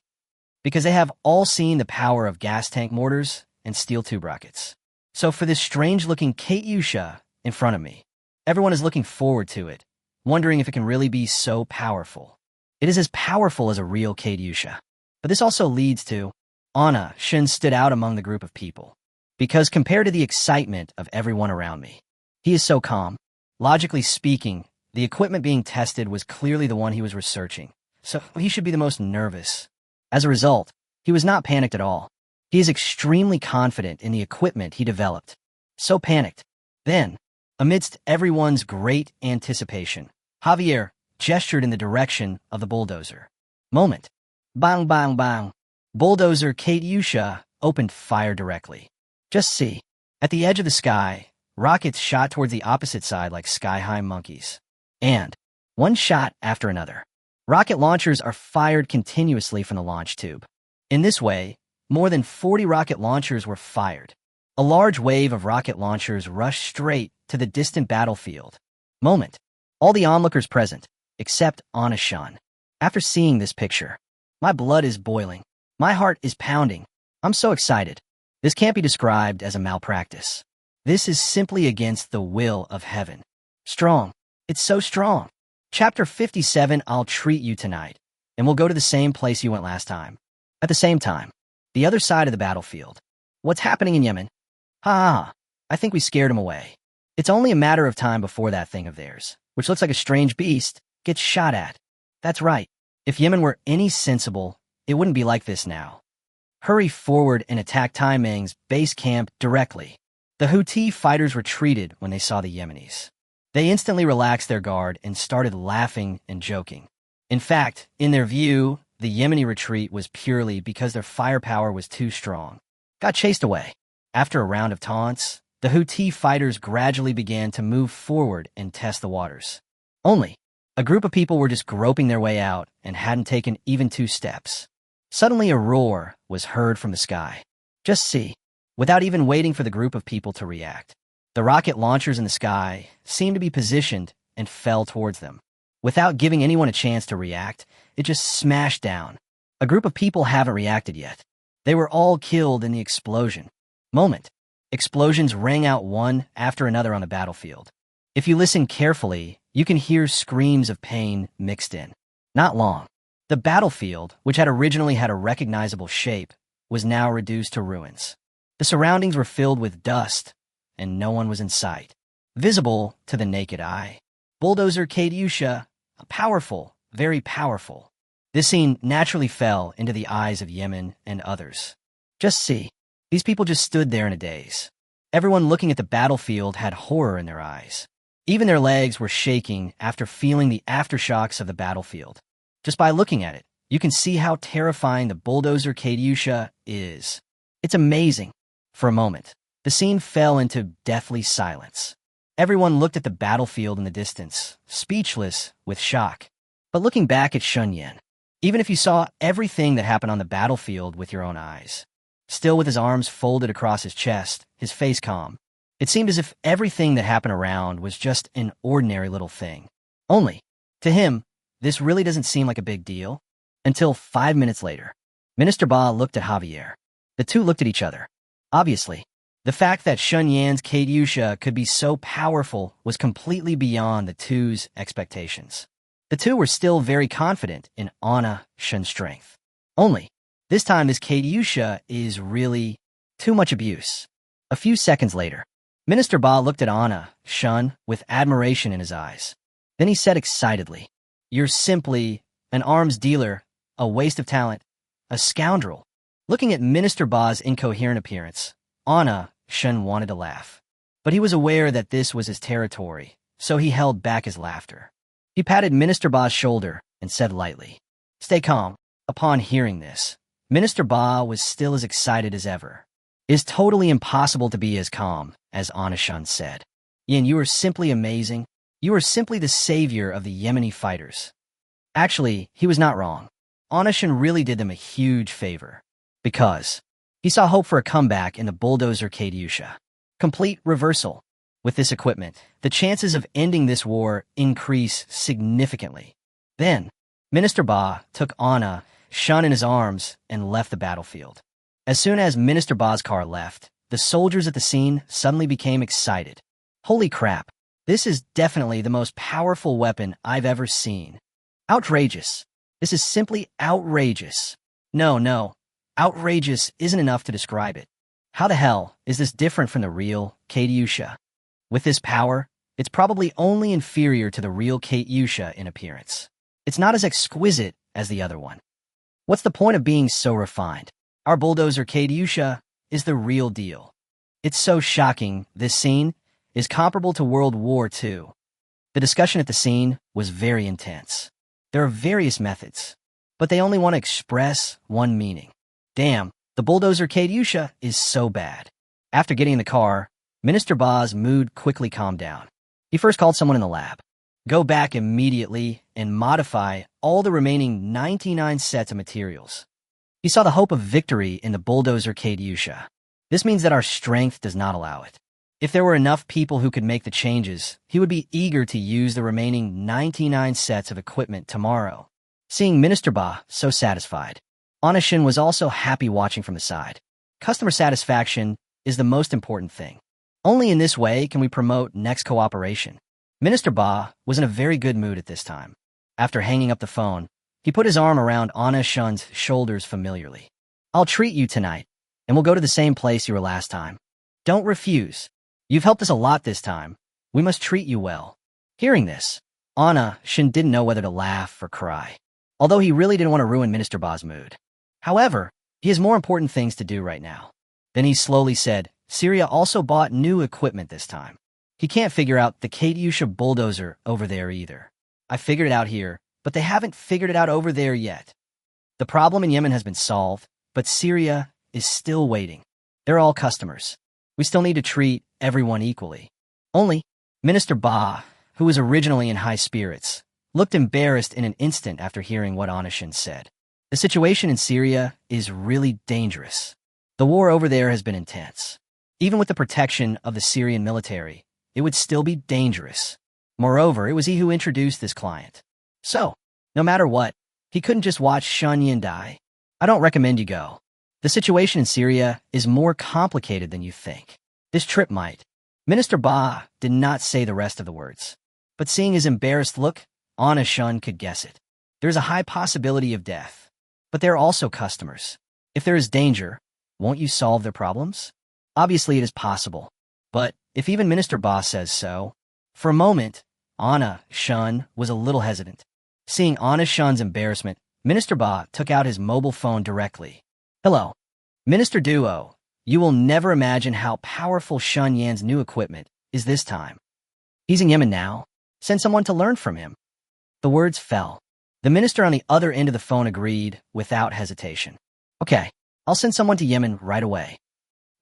Because they have all seen the power of gas tank mortars and steel tube rockets. So for this strange-looking Katyusha in front of me, everyone is looking forward to it, wondering if it can really be so powerful. It is as powerful as a real Katyusha. But this also leads to Anna Shin stood out among the group of people. Because compared to the excitement of everyone around me, he is so calm. Logically speaking, the equipment being tested was clearly the one he was researching, so he should be the most nervous. As a result, he was not panicked at all. He is extremely confident in the equipment he developed. So panicked. Then, amidst everyone's great anticipation, Javier gestured in the direction of the bulldozer. Moment. Bang, bang, bang. Bulldozer Katyusha opened fire directly. Just see. At the edge of the sky, rockets shot towards the opposite side like sky-high monkeys. And, one shot after another. Rocket launchers are fired continuously from the launch tube. In this way, more than 40 rocket launchers were fired. A large wave of rocket launchers rushed straight to the distant battlefield. Moment. All the onlookers present, except Anna-shun. After seeing this picture, my blood is boiling. My heart is pounding. I'm so excited. This can't be described as a malpractice. This is simply against the will of heaven. Strong. It's so strong. Chapter 57, I'll treat you tonight, and we'll go to the same place you went last time. At the same time, the other side of the battlefield. What's happening in Yemen? Ha! I think we scared him away. It's only a matter of time before that thing of theirs, which looks like a strange beast, gets shot at. That's right. If Yemen were any sensible, it wouldn't be like this now. Hurry forward and attack Taimang's base camp directly. The Houthi fighters retreated when they saw the Yemenis. They instantly relaxed their guard and started laughing and joking. In fact, in their view, the Yemeni retreat was purely because their firepower was too strong. Got chased away. After a round of taunts, the Houthi fighters gradually began to move forward and test the waters. Only, a group of people were just groping their way out and hadn't taken even 2 steps. Suddenly a roar was heard from the sky. Just see, without even waiting for the group of people to react. The rocket launchers in the sky seemed to be positioned and fell towards them. Without giving anyone a chance to react, it just smashed down. A group of people haven't reacted yet. They were all killed in the explosion. Moment. Explosions rang out one after another on the battlefield. If you listen carefully, you can hear screams of pain mixed in. Not long. The battlefield, which had originally had a recognizable shape, was now reduced to ruins. The surroundings were filled with dust, and no one was in sight. Visible to the naked eye. Bulldozer Katyusha, powerful, very powerful. This scene naturally fell into the eyes of Yemen and others. Just see, these people just stood there in a daze. Everyone looking at the battlefield had horror in their eyes. Even their legs were shaking after feeling the aftershocks of the battlefield. Just by looking at it, you can see how terrifying the bulldozer Katyusha is. It's amazing. For a moment, the scene fell into deathly silence. Everyone looked at the battlefield in the distance, speechless with shock. But looking back at Shunyan, even if you saw everything that happened on the battlefield with your own eyes, still with his arms folded across his chest, his face calm, it seemed as if everything that happened around was just an ordinary little thing. Only, to him, this really doesn't seem like a big deal. Until 5 minutes later, Minister Ba looked at Javier. The two looked at each other. Obviously, the fact that Shunyan's Katyusha could be so powerful was completely beyond the two's expectations. The two were still very confident in Anna Shun's strength. Only, this time this Katyusha is really too much abuse. A few seconds later, Minister Ba looked at Anna Shun with admiration in his eyes. Then he said excitedly, "You're simply an arms dealer, a waste of talent, a scoundrel." Looking at Minister Ba's incoherent appearance, Anna Shun wanted to laugh. But he was aware that this was his territory, so he held back his laughter. He patted Minister Ba's shoulder and said lightly, "Stay calm." Upon hearing this, Minister Ba was still as excited as ever. It is totally impossible to be as calm, as Anna Shun said. "Yin, you are simply amazing. You are simply the savior of the Yemeni fighters." Actually, he was not wrong. Anna Shun really did them a huge favor. Because he saw hope for a comeback in the bulldozer Katyusha. Complete reversal. With this equipment, the chances of ending this war increase significantly. Then, Minister Ba took Anna, Shun in his arms, and left the battlefield. As soon as Minister Ba's car left, the soldiers at the scene suddenly became excited. Holy crap, this is definitely the most powerful weapon I've ever seen. Outrageous. This is simply outrageous. No, outrageous isn't enough to describe it. How the hell is this different from the real Katyusha? With this power, it's probably only inferior to the real Katyusha in appearance. It's not as exquisite as the other one. What's the point of being so refined? Our bulldozer Katyusha is the real deal. It's so shocking. This scene is comparable to World War II. The discussion at the scene was very intense. There are various methods, but they only want to express one meaning. Damn, the bulldozer Katyusha is so bad. After getting in the car, Minister Ba's mood quickly calmed down. He first called someone in the lab. Go back immediately and modify all the remaining 99 sets of materials. He saw the hope of victory in the bulldozer Katyusha. This means that our strength does not allow it. If there were enough people who could make the changes, he would be eager to use the remaining 99 sets of equipment tomorrow. Seeing Minister Ba so satisfied, Onishin was also happy watching from the side. Customer satisfaction is the most important thing. Only in this way can we promote next cooperation. Minister Ba was in a very good mood at this time. After hanging up the phone, he put his arm around Anna Shun's shoulders familiarly. I'll treat you tonight, and we'll go to the same place you were last time. Don't refuse. You've helped us a lot this time. We must treat you well. Hearing this, Anna Shun didn't know whether to laugh or cry, although he really didn't want to ruin Minister Ba's mood. However, he has more important things to do right now. Then he slowly said, Syria also bought new equipment this time. He can't figure out the Katyusha bulldozer over there either. I figured it out here, but they haven't figured it out over there yet. The problem in Yemen has been solved, but Syria is still waiting. They're all customers. We still need to treat everyone equally. Only, Minister Ba, who was originally in high spirits, looked embarrassed in an instant after hearing what Onishin said. The situation in Syria is really dangerous. The war over there has been intense. Even with the protection of the Syrian military, it would still be dangerous. Moreover, it was he who introduced this client. So, no matter what, he couldn't just watch Shun Yin die. I don't recommend you go. The situation in Syria is more complicated than you think. This trip might. Minister Ba did not say the rest of the words, but seeing his embarrassed look, Anna Shun could guess it. There's a high possibility of death, but they're also customers. If there is danger, won't you solve their problems? Obviously it is possible, but if even Minister Ba says so. For a moment, Anna Shun was a little hesitant. Seeing Anna Shun's embarrassment, Minister Ba took out his mobile phone directly. Hello, Minister Duo. You will never imagine how powerful Shun Yan's new equipment is this time. He's in Yemen now. Send someone to learn from him. The words fell. The minister on the other end of the phone agreed without hesitation. Okay, I'll send someone to Yemen right away.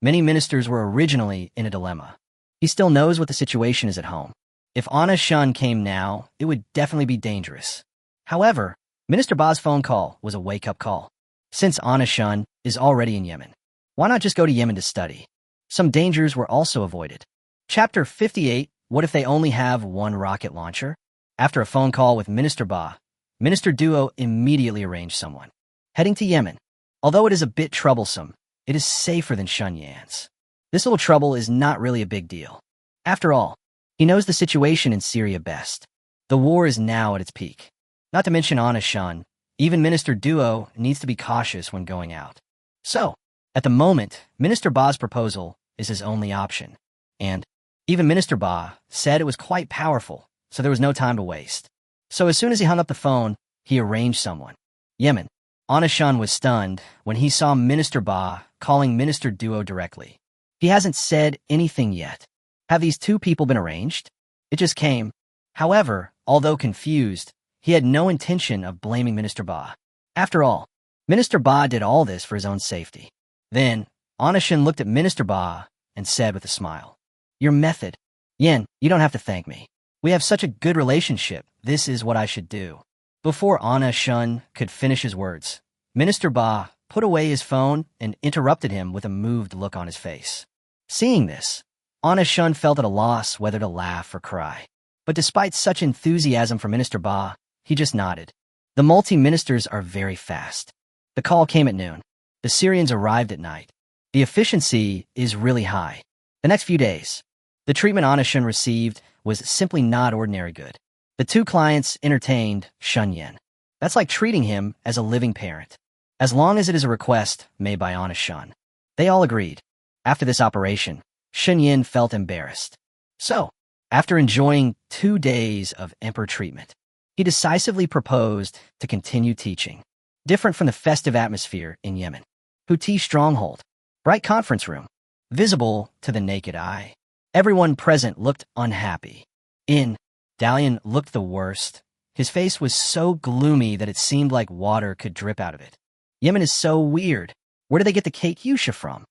Many ministers were originally in a dilemma. He still knows what the situation is at home. If Anna Shun came now, it would definitely be dangerous. However, Minister Ba's phone call was a wake-up call. Since Anna Shun is already in Yemen, why not just go to Yemen to study? Some dangers were also avoided. Chapter 58, What if they only have one rocket launcher? After a phone call with Minister Ba, Minister Duo immediately arranged someone. Heading to Yemen. Although it is a bit troublesome, it is safer than Shun Yan's. This little trouble is not really a big deal. After all, he knows the situation in Syria best. The war is now at its peak. Not to mention Anna Shun, even Minister Duo needs to be cautious when going out. So, at the moment, Minister Ba's proposal is his only option. And even Minister Ba said it was quite powerful, so there was no time to waste. So as soon as he hung up the phone, he arranged someone. Yemen. Anna Shun was stunned when he saw Minister Ba calling Minister Duo directly. He hasn't said anything yet. Have these two people been arranged? It just came. However, although confused, he had no intention of blaming Minister Ba. After all, Minister Ba did all this for his own safety. Then, Anna Shun looked at Minister Ba and said with a smile, Your method. Yin, you don't have to thank me. We have such a good relationship. This is what I should do. Before Anna Shun could finish his words, Minister Ba put away his phone and interrupted him with a moved look on his face. Seeing this, Anna Shun felt at a loss whether to laugh or cry. But despite such enthusiasm for Minister Ba, he just nodded. The multi-ministers are very fast. The call came at noon. The Syrians arrived at night. The efficiency is really high. The next few days, the treatment Anna received was simply not ordinary good. The two clients entertained Shun Yin. That's like treating him as a living parent, as long as it is a request made by Anna Shun. They all agreed. After this operation, Shun Yin felt embarrassed. So, after enjoying 2 days of emperor treatment, he decisively proposed to continue teaching. Different from the festive atmosphere in Yemen. Houthi stronghold. Bright conference room. Visible to the naked eye. Everyone present looked unhappy. Dalian looked the worst. His face was so gloomy that it seemed like water could drip out of it. Yemen is so weird. Where do they get the cake yusha from?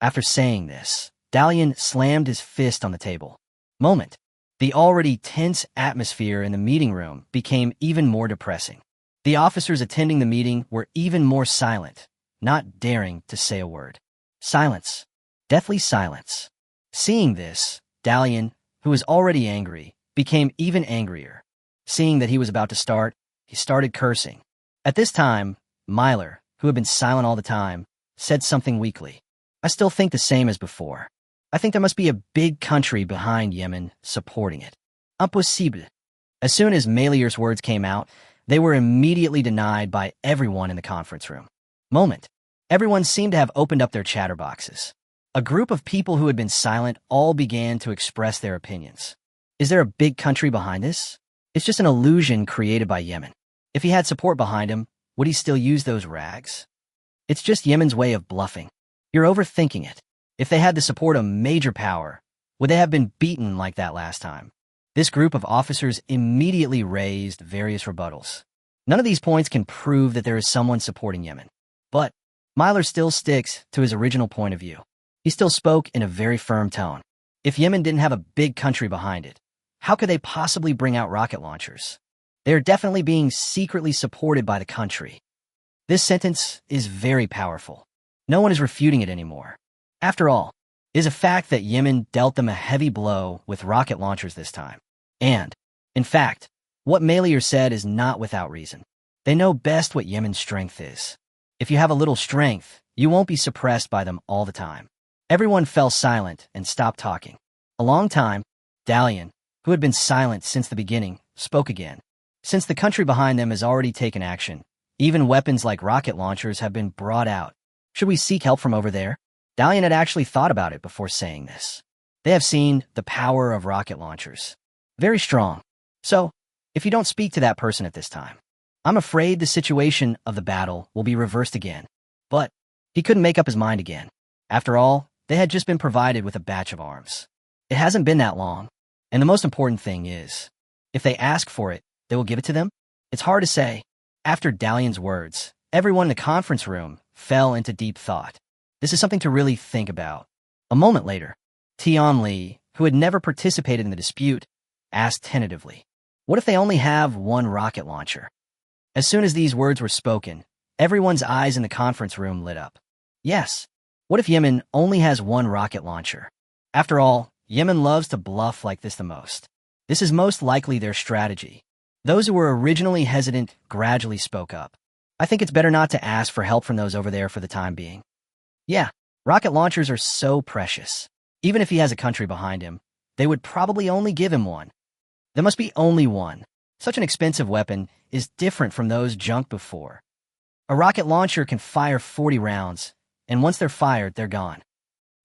After saying this, Dalian slammed his fist on the table. The already tense atmosphere in the meeting room became even more depressing. The officers attending the meeting were even more silent, not daring to say a word. Silence. Deathly silence. Seeing this, Dalian, who was already angry, became even angrier. Seeing that he was about to start, he started cursing. At this time, Myler, who had been silent all the time, said something weakly. I still think the same as before. I think there must be a big country behind Yemen supporting it. Impossible. As soon as Malier's words came out, they were immediately denied by everyone in the conference room. Everyone seemed to have opened up their chatterboxes. A group of people who had been silent all began to express their opinions. Is there a big country behind this? It's just an illusion created by Yemen. If he had support behind him, would he still use those rags? It's just Yemen's way of bluffing. You're overthinking it. If they had the support of major power, would they have been beaten like that last time? This group of officers immediately raised various rebuttals. None of these points can prove that there is someone supporting Yemen. But Myler still sticks to his original point of view. He still spoke in a very firm tone. If Yemen didn't have a big country behind it, how could they possibly bring out rocket launchers? They are definitely being secretly supported by the country. This sentence is very powerful. No one is refuting it anymore. After all, it is a fact that Yemen dealt them a heavy blow with rocket launchers this time. And, in fact, what Malier said is not without reason. They know best what Yemen's strength is. If you have a little strength, you won't be suppressed by them all the time. Everyone fell silent and stopped talking. A long time, Dalian, who had been silent since the beginning, spoke again. Since the country behind them has already taken action, even weapons like rocket launchers have been brought out. Should we seek help from over there? Dalian had actually thought about it before saying this. They have seen the power of rocket launchers. Very strong. So, if you don't speak to that person at this time, I'm afraid the situation of the battle will be reversed again. But he couldn't make up his mind again. After all, they had just been provided with a batch of arms. It hasn't been that long. And the most important thing is, if they ask for it, they will give it to them? It's hard to say. After Dalian's words, everyone in the conference room fell into deep thought. This is something to really think about. A moment later, Tian Li, who had never participated in the dispute, asked tentatively, what if they only have one rocket launcher? As soon as these words were spoken, everyone's eyes in the conference room lit up. Yes. What if Yemen only has one rocket launcher? After all, Yemen loves to bluff like this the most. This is most likely their strategy. Those who were originally hesitant gradually spoke up. I think it's better not to ask for help from those over there for the time being. Yeah, rocket launchers are so precious. Even if he has a country behind him, they would probably only give him one. There must be only one. Such an expensive weapon is different from those junk before. A rocket launcher can fire 40 rounds, and once they're fired, they're gone.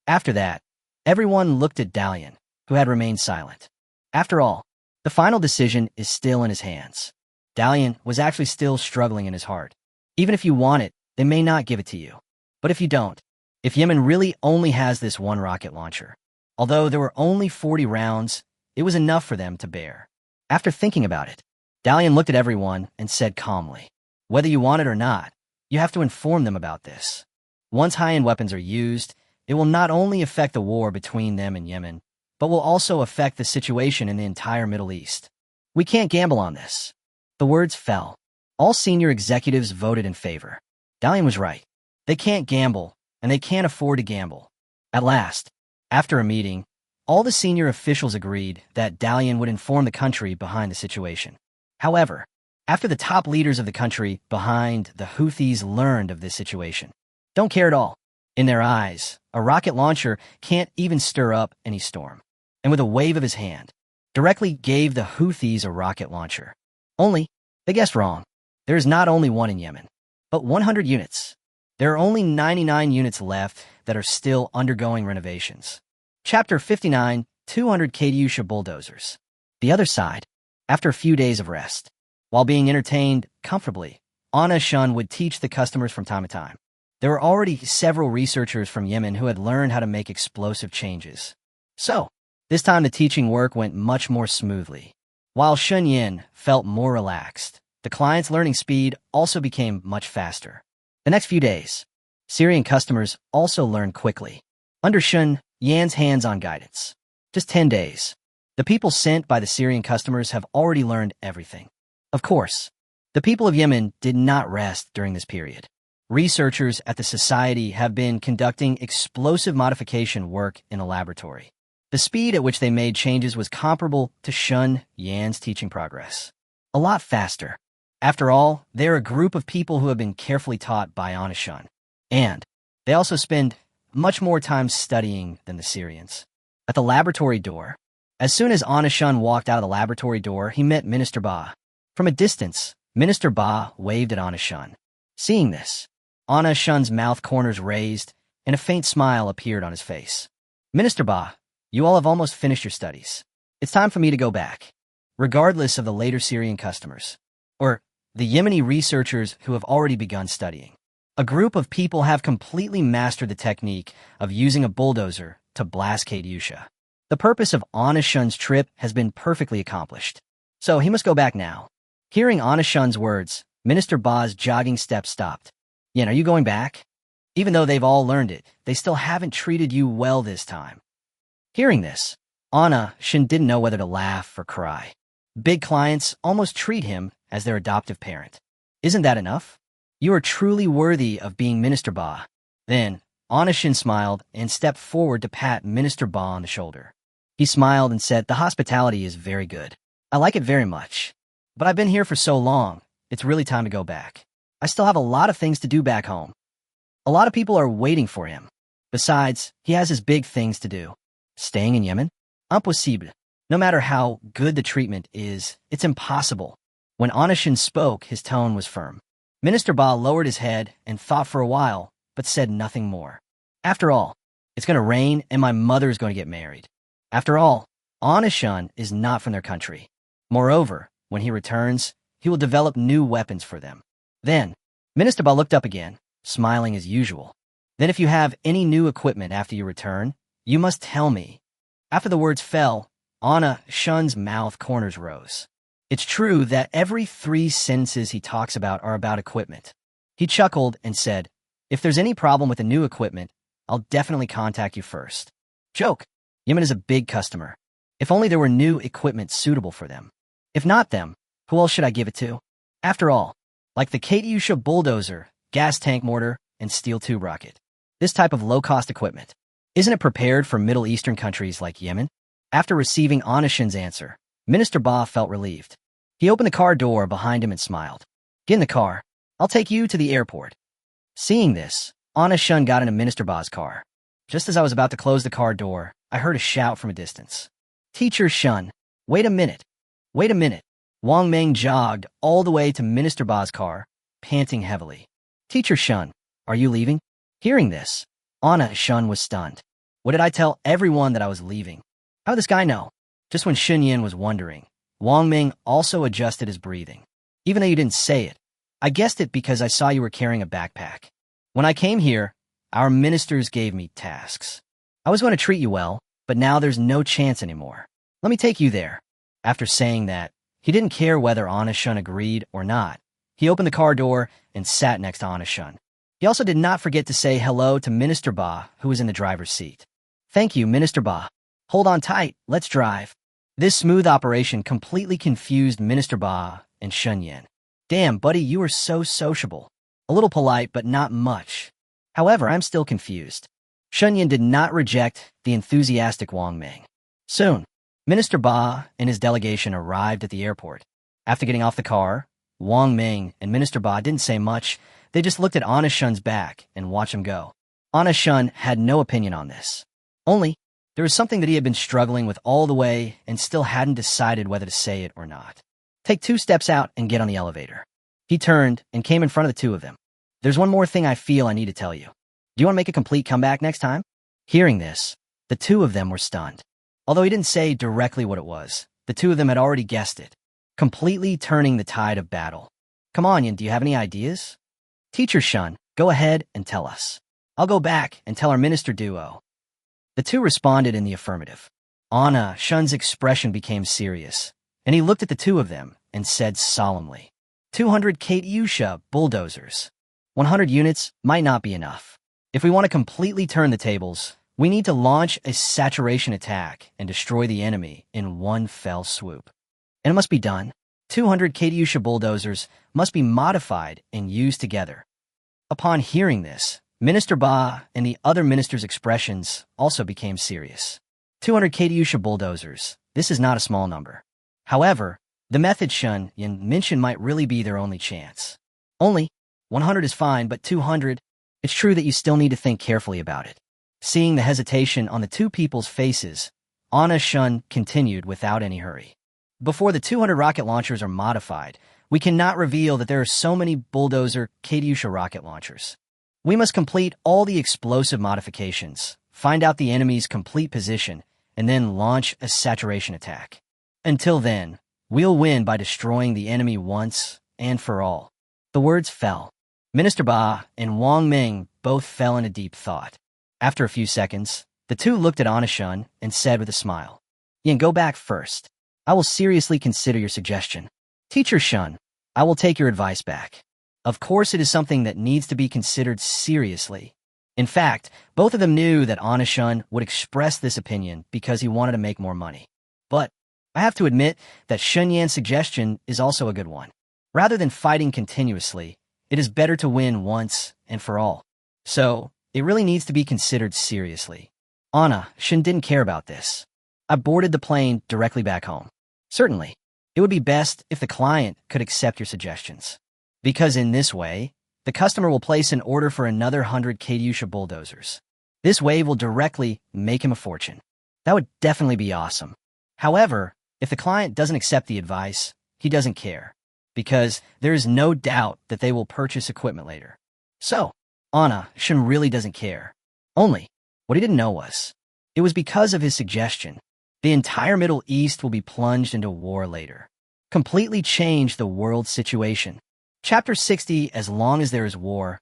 After that, everyone looked at Dalian, who had remained silent. After all, the final decision is still in his hands. Dalian was actually still struggling in his heart. Even if you want it, they may not give it to you. But if you don't, if Yemen really only has this one rocket launcher, although there were only 40 rounds, it was enough for them to bear. After thinking about it, Dalian looked at everyone and said calmly, whether you want it or not, you have to inform them about this. Once high-end weapons are used, it will not only affect the war between them and Yemen, but will also affect the situation in the entire Middle East. We can't gamble on this. The words fell. All senior executives voted in favor. Dalian was right. They can't gamble, and they can't afford to gamble. At last, after a meeting, all the senior officials agreed that Dalian would inform the country behind the situation. However, After the top leaders of the country behind the Houthis learned of this situation, don't care at all. In their eyes, a rocket launcher can't even stir up any storm. And with a wave of his hand, directly gave the Houthis a rocket launcher. Only, they guessed wrong. There is not only one in Yemen, but 100 units. There are only 99 units left that are still undergoing renovations. Chapter 59, 200 Katyusha bulldozers. The other side, after a few days of rest, while being entertained comfortably, Anna Shun would teach the customers from time to time. There were already several researchers from Yemen who had learned how to make explosive changes. So, this time the teaching work went much more smoothly. While Shun Yin felt more relaxed, the client's learning speed also became much faster. The next few days, Syrian customers also learned quickly. Under Shun Yan's hands-on guidance. Just 10 days. The people sent by the Syrian customers have already learned everything. Of course, the people of Yemen did not rest during this period. Researchers at the society have been conducting explosive modification work in a laboratory. The speed at which they made changes was comparable to Shun Yan's teaching progress. A lot faster. After all, they're a group of people who have been carefully taught by Anna Shun. And they also spend much more time studying than the Syrians. At the laboratory door, as soon as Anna Shun walked out of the laboratory door, he met Minister Ba. From a distance, Minister Ba waved at Anna Shun. Seeing this, Anna Shun's mouth corners raised, and a faint smile appeared on his face. Minister Ba, you all have almost finished your studies. It's time for me to go back, regardless of the later Syrian customers, or the Yemeni researchers who have already begun studying. A group of people have completely mastered the technique of using a bulldozer to blast Katyusha. The purpose of Anna Shun's trip has been perfectly accomplished, so he must go back now. Hearing Anna Shun's words, Minister Ba's jogging steps stopped. Yin, are you going back? Even though they've all learned it, they still haven't treated you well this time. Hearing this, Anna Shun didn't know whether to laugh or cry. Big clients almost treat him as their adoptive parent. Isn't that enough? You are truly worthy of being Minister Ba. Then, Anna Shun smiled and stepped forward to pat Minister Ba on the shoulder. He smiled and said, "The hospitality is very good. I like it very much. But I've been here for so long, it's really time to go back. I still have a lot of things to do back home. A lot of people are waiting for him. Besides, he has his big things to do. Staying in Yemen? Impossible. No matter how good the treatment is, it's impossible." When Anna Shun spoke, his tone was firm. Minister Ba lowered his head and thought for a while, but said nothing more. After all, it's going to rain and my mother is going to get married. After all, Anna Shun is not from their country. Moreover, when he returns, he will develop new weapons for them. Then, Minister Ba looked up again, smiling as usual. "Then if you have any new equipment after you return, you must tell me." After the words fell, Anna Shun's mouth corners rose. It's true that every 3 sentences he talks about are about equipment. He chuckled and said, "If there's any problem with the new equipment, I'll definitely contact you first." Joke. Yemen is a big customer. If only there were new equipment suitable for them. If not them, who else should I give it to? After all, like the Katyusha bulldozer, gas tank mortar, and steel tube rocket. This type of low-cost equipment, isn't it prepared for Middle Eastern countries like Yemen? After receiving Anna Shun's answer, Minister Ba felt relieved. He opened the car door behind him and smiled. "Get in the car. I'll take you to the airport." Seeing this, Anna Shun got into Minister Ba's car. Just as I was about to close the car door, I heard a shout from a distance. "Teacher Shun, wait a minute. Wait a minute." Wang Meng jogged all the way to Minister Ba's car, panting heavily. "Teacher Shun, are you leaving?" Hearing this, Anna Shun was stunned. What did I tell everyone that I was leaving? How did this guy know? Just when Shun Yin was wondering, Wang Ming also adjusted his breathing. "Even though you didn't say it, I guessed it because I saw you were carrying a backpack. When I came here, our ministers gave me tasks. I was going to treat you well, but now there's no chance anymore. Let me take you there." After saying that, he didn't care whether Anna Shun agreed or not. He opened the car door and sat next to Anna Shun. He also did not forget to say hello to Minister Ba, who was in the driver's seat. "Thank you, Minister Ba. Hold on tight, let's drive." This smooth operation completely confused Minister Ba and Shun Yin. "Damn, buddy, you are so sociable. A little polite, but not much. However, I'm still confused." Shun Yin did not reject the enthusiastic Wang Ming. Soon, Minister Ba and his delegation arrived at the airport. After getting off the car, Wang Ming and Minister Ba didn't say much. They just looked at Anna Shun's back and watched him go. Anna Shun had no opinion on this. Only, there was something that he had been struggling with all the way and still hadn't decided whether to say it or not. Take 2 steps out and get on the elevator. He turned and came in front of the 2 of them. There's one more thing I feel I need to tell you. Do you want to make a complete comeback next time? Hearing this, the 2 of them were stunned. Although he didn't say directly what it was, the 2 of them had already guessed it, completely turning the tide of battle. Come on, Yin, do you have any ideas? Teacher Shun, go ahead and tell us. I'll go back and tell our minister duo. The 2 responded in the affirmative. Anna Shun's expression became serious, and he looked at the 2 of them and said solemnly, 200 Katyusha bulldozers. 100 units might not be enough. If we want to completely turn the tables, we need to launch a saturation attack and destroy the enemy in one fell swoop. And it must be done. 200 Katyusha bulldozers must be modified and used together. Upon hearing this, Minister Ba and the other ministers' expressions also became serious. 200 Katyusha bulldozers. This is not a small number. However, the method Shun Yin mentioned might really be their only chance. Only 100 is fine, but 200, it's true that you still need to think carefully about it. Seeing the hesitation on the 2 people's faces, Anna Shun continued without any hurry. Before the 200 rocket launchers are modified, we cannot reveal that there are so many bulldozer Katyusha rocket launchers. We must complete all the explosive modifications, find out the enemy's complete position, and then launch a saturation attack. Until then, we'll win by destroying the enemy once and for all. The words fell. Minister Ba and Wang Ming both fell in a deep thought. After a few seconds, the 2 looked at Anna Shun and said with a smile, Yin, go back first. I will seriously consider your suggestion. Teacher Shun, I will take your advice back. Of course, it is something that needs to be considered seriously. In fact, both of them knew that Anna Shun would express this opinion because he wanted to make more money. But I have to admit that Shun Yan's suggestion is also a good one. Rather than fighting continuously, it is better to win once and for all. So, it really needs to be considered seriously. Anna Shun didn't care about this. I boarded the plane directly back home. Certainly, it would be best if the client could accept your suggestions. Because in this way, the customer will place an order for another 100 Katyusha bulldozers. This wave will directly make him a fortune. That would definitely be awesome. However, if the client doesn't accept the advice, he doesn't care, because there is no doubt that they will purchase equipment later. So, Anna Shun really doesn't care. Only, what he didn't know was, it was because of his suggestion, the entire Middle East will be plunged into war later. Completely change the world situation. Chapter 60, as long as there is war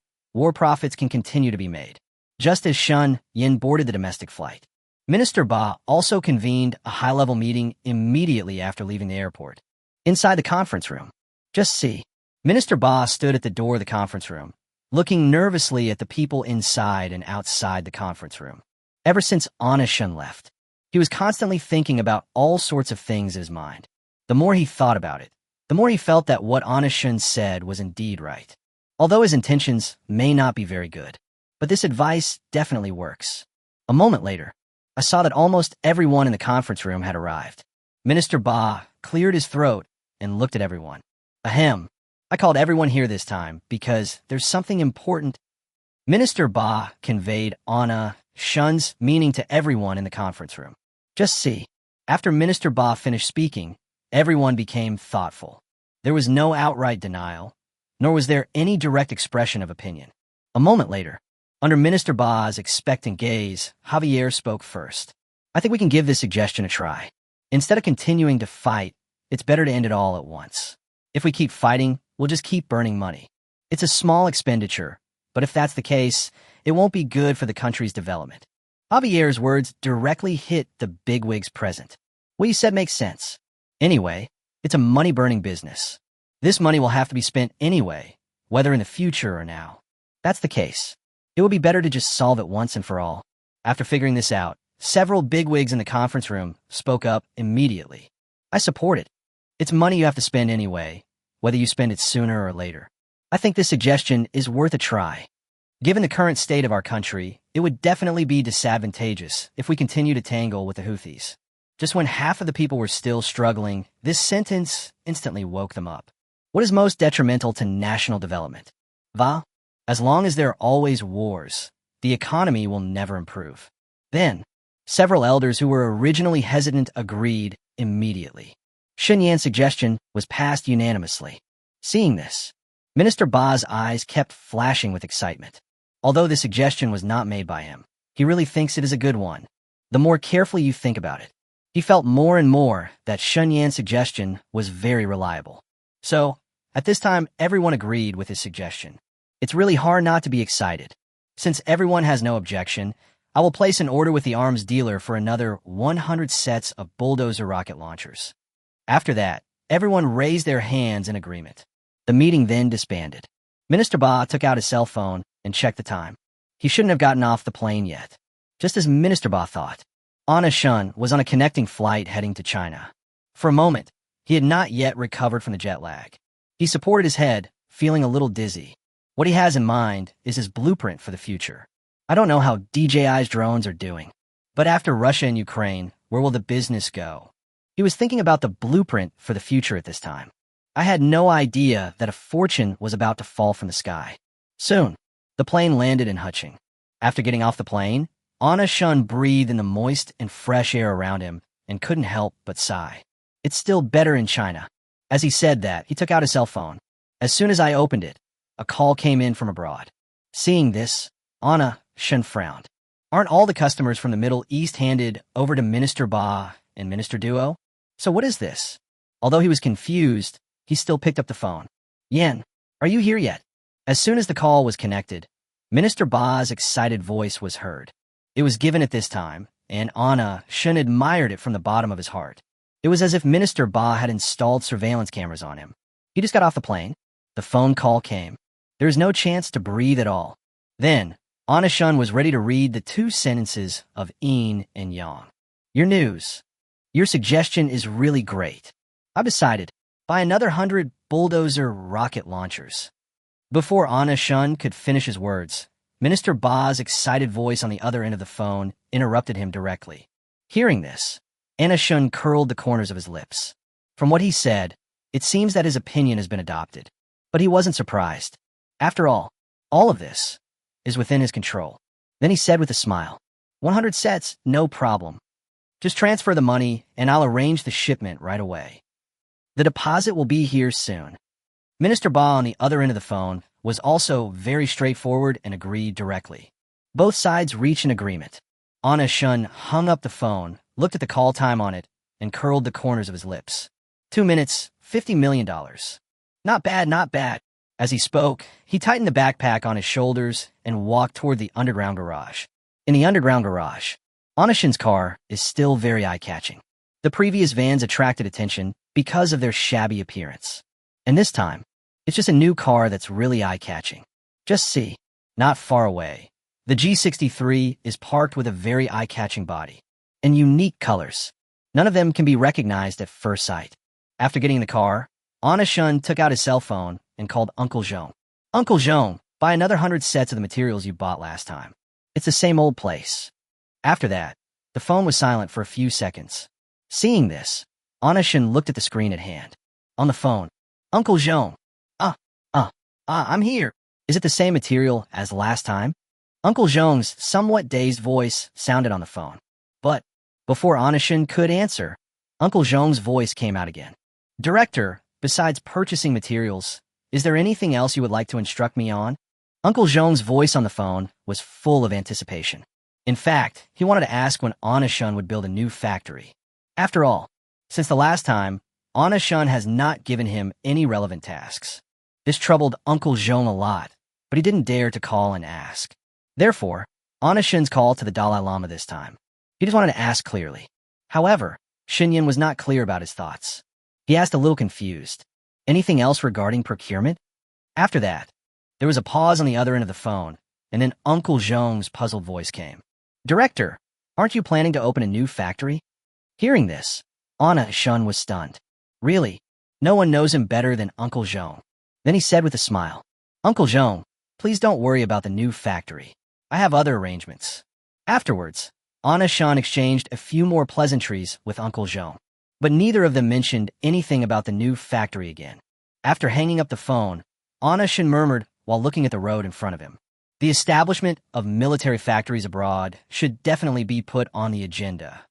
profits can continue to be made. Just as Shun Yin boarded the domestic flight, Minister Ba also convened a high-level meeting immediately after leaving the airport. Inside the conference room, just see, Minister Ba stood at the door of the conference room, looking nervously at the people inside and outside the conference room. Ever since Anna Shun left, he was constantly thinking about all sorts of things in his mind. The more he thought about it, the more he felt that what Anna Shun said was indeed right. Although his intentions may not be very good, but this advice definitely works. A moment later, I saw that almost everyone in the conference room had arrived. Minister Ba cleared his throat and looked at everyone. Ahem. I called everyone here this time because there's something important. Minister Ba conveyed Anna Shun's meaning to everyone in the conference room. Just see, after Minister Ba finished speaking, everyone became thoughtful. There was no outright denial, nor was there any direct expression of opinion. A moment later, under Minister Ba's expectant gaze, Javier spoke first. I think we can give this suggestion a try. Instead of continuing to fight, it's better to end it all at once. If we keep fighting, we'll just keep burning money. It's a small expenditure, but if that's the case, it won't be good for the country's development. Javier's words directly hit the bigwigs present. What you said makes sense. Anyway, it's a money-burning business. This money will have to be spent anyway, whether in the future or now. That's the case. It would be better to just solve it once and for all. After figuring this out, several bigwigs in the conference room spoke up immediately. I support it. It's money you have to spend anyway, whether you spend it sooner or later. I think this suggestion is worth a try. Given the current state of our country, it would definitely be disadvantageous if we continue to tangle with the Houthis. Just when half of the people were still struggling, this sentence instantly woke them up. What is most detrimental to national development? Va? As long as there are always wars, the economy will never improve. Then, several elders who were originally hesitant agreed immediately. Sun Yan's suggestion was passed unanimously. Seeing this, Minister Ba's eyes kept flashing with excitement. Although the suggestion was not made by him, he really thinks it is a good one. The more carefully you think about it, he felt more and more that Sun Yan's suggestion was very reliable. So, at this time, everyone agreed with his suggestion. It's really hard not to be excited. Since everyone has no objection, I will place an order with the arms dealer for another 100 sets of bulldozer rocket launchers. After that, everyone raised their hands in agreement. The meeting then disbanded. Minister Ba took out his cell phone and checked the time. He shouldn't have gotten off the plane yet. Just as Minister Ba thought, Anna Shun was on a connecting flight heading to China. For a moment, he had not yet recovered from the jet lag. He supported his head, feeling a little dizzy. What he has in mind is his blueprint for the future. I don't know how DJI's drones are doing, but after Russia and Ukraine, where will the business go? He was thinking about the blueprint for the future at this time. I had no idea that a fortune was about to fall from the sky. Soon, the plane landed in Huching. After getting off the plane, Anna Shun breathed in the moist and fresh air around him and couldn't help but sigh. It's still better in China. As he said that, he took out his cell phone. As soon as I opened it, a call came in from abroad. Seeing this, Anna Shun frowned. Aren't all the customers from the Middle East handed over to Minister Ba and Minister Duo? So what is this? Although he was confused, he still picked up the phone. Yan, are you here yet? As soon as the call was connected, Minister Ba's excited voice was heard. It was given at this time, and Anna Shun admired it from the bottom of his heart. It was as if Minister Ba had installed surveillance cameras on him. He just got off the plane. The phone call came. There was no chance to breathe at all. Then, Anna Shun was ready to read the two sentences of Yin and Yang. Your news. Your suggestion is really great. I've decided, buy another 100 bulldozer rocket launchers. Before Anna Shun could finish his words, Minister Ba's excited voice on the other end of the phone interrupted him directly. Hearing this, Anna Shun curled the corners of his lips. From what he said, it seems that his opinion has been adopted. But he wasn't surprised. After all of this is within his control. Then he said with a smile, 100 sets, no problem. Just transfer the money and I'll arrange the shipment right away. The deposit will be here soon. Minister Ba on the other end of the phone was also very straightforward and agreed directly. Both sides reached an agreement. Anna Shun hung up the phone, looked at the call time on it, and curled the corners of his lips. 2 minutes, $50 million. Not bad, not bad. As he spoke, he tightened the backpack on his shoulders and walked toward the underground garage. In the underground garage, Anna Shun's car is still very eye-catching. The previous vans attracted attention because of their shabby appearance. And this time, it's just a new car that's really eye-catching. Just see, not far away, the G63 is parked with a very eye-catching body and unique colors. None of them can be recognized at first sight. After getting in the car, Anna Shun took out his cell phone and called Uncle Zhong. Uncle Zhong, buy another 100 sets of the materials you bought last time. It's the same old place. After that, the phone was silent for a few seconds. Seeing this, Anna Shun looked at the screen at hand. On the phone, Uncle Zhong. I'm here. Is it the same material as last time? Uncle Zhong's somewhat dazed voice sounded on the phone. But before Anna Shun could answer, Uncle Zhong's voice came out again. Director, besides purchasing materials, is there anything else you would like to instruct me on? Uncle Zhong's voice on the phone was full of anticipation. In fact, he wanted to ask when Anna Shun would build a new factory. After all, since the last time, Anna Shun has not given him any relevant tasks. This troubled Uncle Zhong a lot, but he didn't dare to call and ask. Therefore, Anna Shun's call to the Dalai Lama this time. He just wanted to ask clearly. However, Xinyan was not clear about his thoughts. He asked a little confused. Anything else regarding procurement? After that, there was a pause on the other end of the phone, and then Uncle Zhong's puzzled voice came. Director, aren't you planning to open a new factory? Hearing this, Anna Shun was stunned. Really? No one knows him better than Uncle Zhong. Then he said with a smile, Uncle Zhong, please don't worry about the new factory. I have other arrangements. Afterwards, Anna Shun exchanged a few more pleasantries with Uncle Zhong, but neither of them mentioned anything about the new factory again. After hanging up the phone, Shin murmured while looking at the road in front of him. The establishment of military factories abroad should definitely be put on the agenda.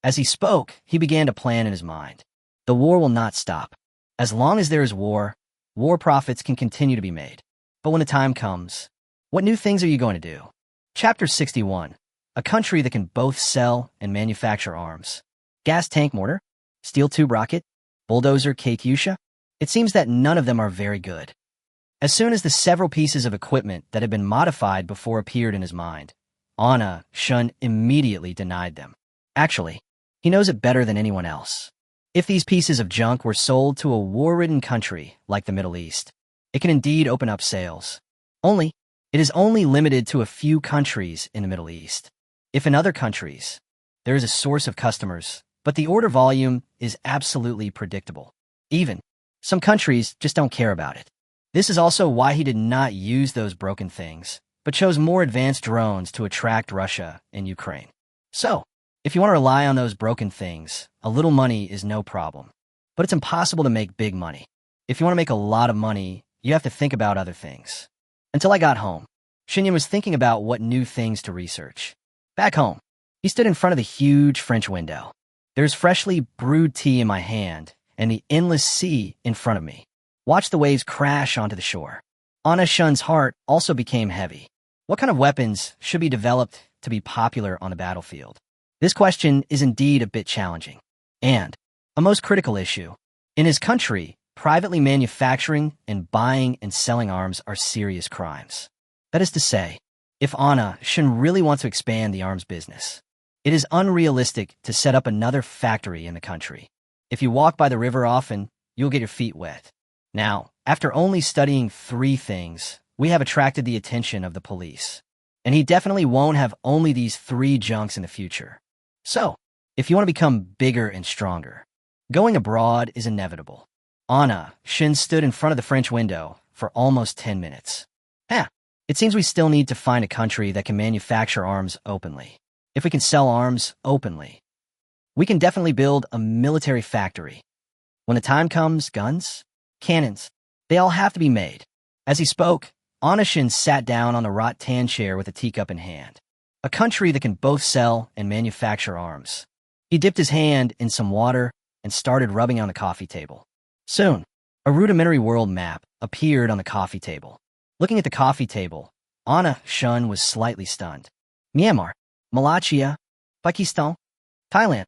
As he spoke, he began to plan in his mind. The war will not stop. As long as there is war, war profits can continue to be made. But when the time comes, what new things are you going to do? Chapter 61. A country that can both sell and manufacture arms. Gas tank mortar? Steel tube rocket? Bulldozer Katyusha? It seems that none of them are very good. As soon as the several pieces of equipment that had been modified before appeared in his mind, Shun immediately denied them. Actually, he knows it better than anyone else. If these pieces of junk were sold to a war-ridden country like the Middle East, it can indeed open up sales. It is only limited to a few countries in the Middle East. If in other countries, there is a source of customers, but the order volume is absolutely predictable. Even, some countries just don't care about it. This is also why he did not use those broken things, but chose more advanced drones to attract Russia and Ukraine. So, if you want to rely on those broken things, a little money is no problem. But it's impossible to make big money. If you want to make a lot of money, you have to think about other things. Until I got home, Shinyan was thinking about what new things to research. Back home, he stood in front of the huge French window. There's freshly brewed tea in my hand and the endless sea in front of me. Watch the waves crash onto the shore. Shun's heart also became heavy. What kind of weapons should be developed to be popular on the battlefield? This question is indeed a bit challenging. And a most critical issue. In his country, privately manufacturing and buying and selling arms are serious crimes. That is to say, if Shun really wants to expand the arms business, it is unrealistic to set up another factory in the country. If you walk by the river often, you'll get your feet wet. Now, after only studying 3 things, we have attracted the attention of the police. And he definitely won't have only these 3 junks in the future. So, if you want to become bigger and stronger, going abroad is inevitable. Shin stood in front of the French window for almost 10 minutes. It seems we still need to find a country that can manufacture arms openly. If we can sell arms openly, we can definitely build a military factory. When the time comes, guns, cannons, they all have to be made. As he spoke, Shin sat down on a rattan chair with a teacup in hand. A country that can both sell and manufacture arms. He dipped his hand in some water and started rubbing on the coffee table. Soon, a rudimentary world map appeared on the coffee table. Looking at the coffee table, Shun was slightly stunned. Myanmar, Malaysia, Pakistan, Thailand.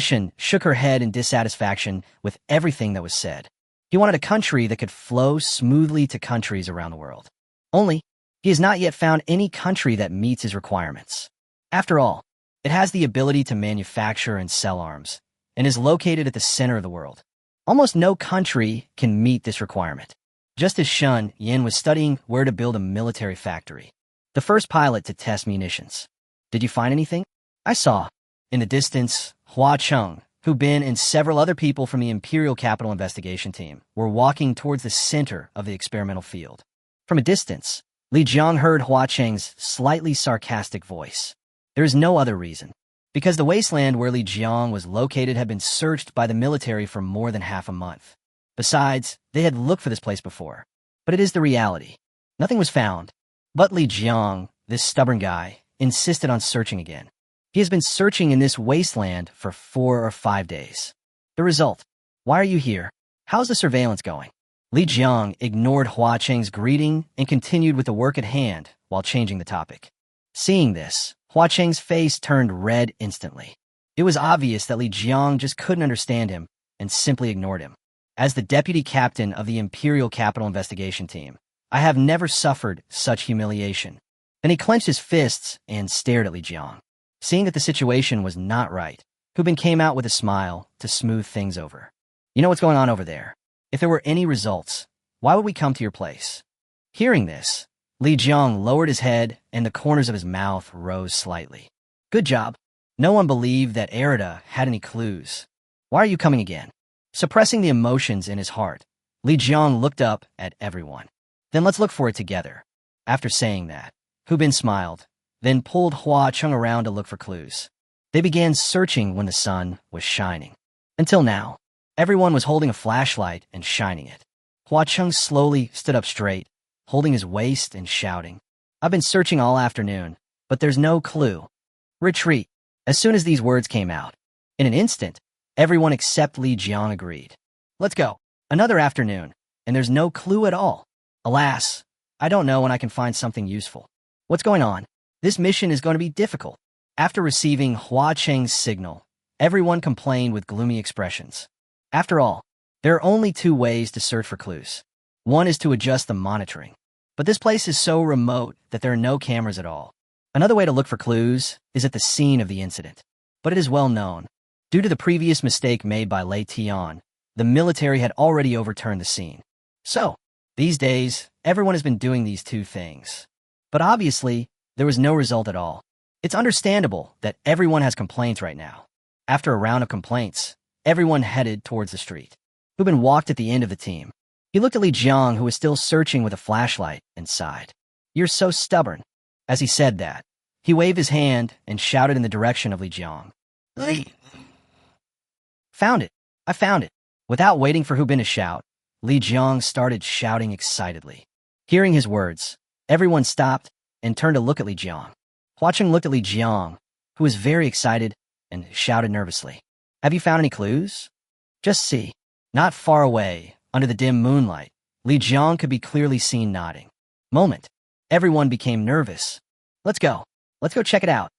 Shin shook her head in dissatisfaction with everything that was said. He wanted a country that could flow smoothly to countries around the world. Only, he has not yet found any country that meets his requirements. After all, it has the ability to manufacture and sell arms, and is located at the center of the world. Almost no country can meet this requirement. Just as Shun, Yin was studying where to build a military factory. The first pilot to test munitions. Did you find anything? I saw, in the distance, Hua Chung, who Bin and several other people from the Imperial Capital Investigation Team were walking towards the center of the experimental field. From a distance, Li Jiang heard Hua Cheng's slightly sarcastic voice. There is no other reason. Because the wasteland where Li Jiang was located had been searched by the military for more than half a month. Besides, they had looked for this place before. But it is the reality. Nothing was found. But Li Jiang, this stubborn guy, insisted on searching again. He has been searching in this wasteland for 4 or 5 days. The result. Why are you here? How's the surveillance going? Li Jiang ignored Hua Cheng's greeting and continued with the work at hand while changing the topic. Seeing this, Hua Cheng's face turned red instantly. It was obvious that Li Jiang just couldn't understand him and simply ignored him. As the deputy captain of the Imperial Capital Investigation Team, I have never suffered such humiliation. Then he clenched his fists and stared at Li Jiang. Seeing that the situation was not right, Hubin came out with a smile to smooth things over. You know what's going on over there? If there were any results, why would we come to your place? Hearing this, Li Jiang lowered his head and the corners of his mouth rose slightly. Good job. No one believed that Arida had any clues. Why are you coming again? Suppressing the emotions in his heart, Li Jiang looked up at everyone. Then let's look for it together. After saying that, Hubin smiled, then pulled Hua Chung around to look for clues. They began searching when the sun was shining. Until now, everyone was holding a flashlight and shining it. Hua Chung slowly stood up straight, holding his waist and shouting, "I've been searching all afternoon, but there's no clue. Retreat." As soon as these words came out, in an instant, everyone except Li Jiang agreed. "Let's go. Another afternoon, and there's no clue at all. Alas, I don't know when I can find something useful. What's going on? This mission is going to be difficult." After receiving Hua Cheng's signal, everyone complained with gloomy expressions. After all, there are only two ways to search for clues. One is to adjust the monitoring. But this place is so remote that there are no cameras at all. Another way to look for clues is at the scene of the incident. But it is well known. Due to the previous mistake made by Lei Tian, the military had already overturned the scene. So, these days, everyone has been doing these two things. But obviously, there was no result at all. It's understandable that everyone has complaints right now. After a round of complaints, everyone headed towards the street. Hu Bin walked at the end of the team. He looked at Li Jiang, who was still searching with a flashlight, and sighed. "You're so stubborn." As he said that, he waved his hand and shouted in the direction of Li Jiang. "Li! Found it! I found it!" Without waiting for Hu Bin to shout, Li Jiang started shouting excitedly. Hearing his words, everyone stopped and turned to look at Li Jiang. Hua Cheng looked at Li Jiang, who was very excited, and shouted nervously, "Have you found any clues?" "Just see." Not far away, under the dim moonlight, Li Jiang could be clearly seen nodding. Moment. Everyone became nervous. Let's go check it out."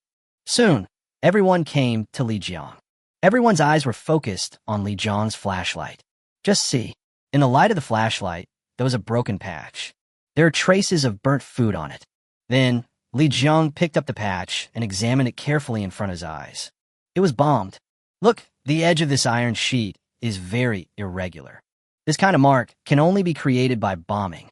Soon, everyone came to Li Jiang. Everyone's eyes were focused on Li Jiang's flashlight. Just see. In the light of the flashlight, there was a broken patch. There are traces of burnt food on it. Then, Li Jiang picked up the patch and examined it carefully in front of his eyes. It was bombed. Look, the edge of this iron sheet is very irregular. This kind of mark can only be created by bombing.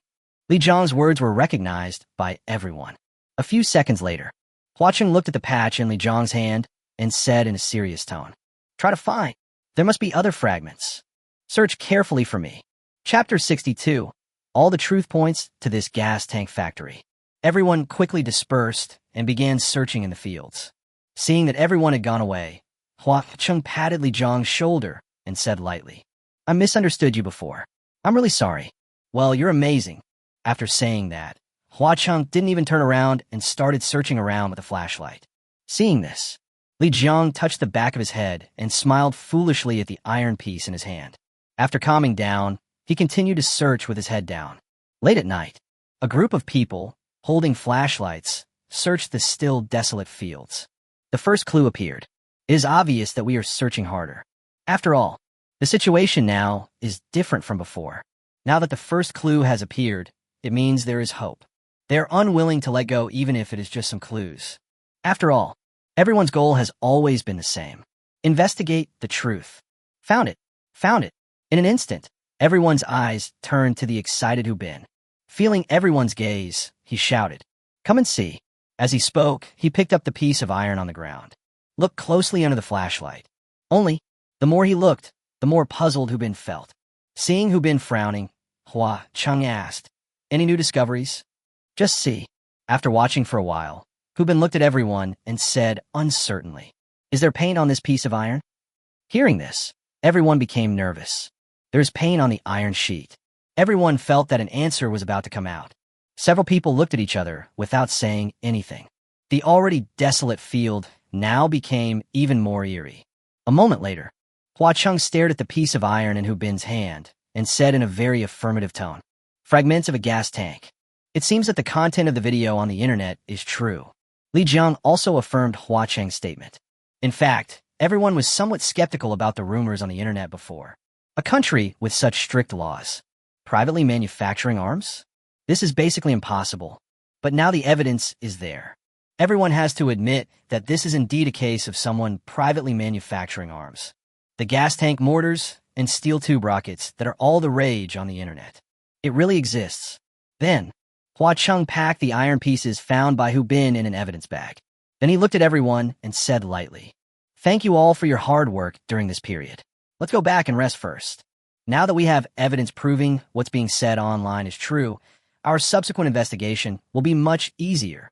Li Jiang's words were recognized by everyone. A few seconds later, Hua Cheng looked at the patch in Li Jiang's hand and said in a serious tone, "Try to find. There must be other fragments. Search carefully for me." Chapter 62. All the truth points to this gas tank factory. Everyone quickly dispersed and began searching in the fields. Seeing that everyone had gone away, Hua Cheng patted Li Jiang's shoulder and said lightly, "I misunderstood you before. I'm really sorry." "Well, you're amazing." After saying that, Hua Cheng didn't even turn around and started searching around with a flashlight. Seeing this, Li Jiang touched the back of his head and smiled foolishly at the iron piece in his hand. After calming down, he continued to search with his head down. Late at night, a group of people, holding flashlights, searched the still desolate fields. The first clue appeared. It is obvious that we are searching harder. After all, the situation now is different from before. Now that the first clue has appeared, it means there is hope. They are unwilling to let go even if it is just some clues. After all, everyone's goal has always been the same. Investigate the truth. Found it. Found it. In an instant, everyone's eyes turned to the excited Hu Bin. Feeling everyone's gaze, he shouted, "Come and see." As he spoke, he picked up the piece of iron on the ground. Look closely under the flashlight. Only, the more he looked, the more puzzled Hu Bin felt. Seeing Hu Bin frowning, Hua Cheng asked, "Any new discoveries?" "Just see." After watching for a while, Hu Bin looked at everyone and said uncertainly, "Is there paint on this piece of iron?" Hearing this, everyone became nervous. There's paint on the iron sheet. Everyone felt that an answer was about to come out. Several people looked at each other without saying anything. The already desolate field now became even more eerie. A moment later, Hua Cheng stared at the piece of iron in Hu Bin's hand and said in a very affirmative tone, "Fragments of a gas tank." It seems that the content of the video on the internet is true. Li Jiang also affirmed Hua Cheng's statement. In fact, everyone was somewhat skeptical about the rumors on the internet before. A country with such strict laws, privately manufacturing arms? This is basically impossible. But now the evidence is there. Everyone has to admit that this is indeed a case of someone privately manufacturing arms. The gas tank mortars and steel tube rockets that are all the rage on the internet. It really exists. Then, Hua Cheng packed the iron pieces found by Hu Bin in an evidence bag. Then he looked at everyone and said lightly, "Thank you all for your hard work during this period. Let's go back and rest first. Now that we have evidence proving what's being said online is true, our subsequent investigation will be much easier.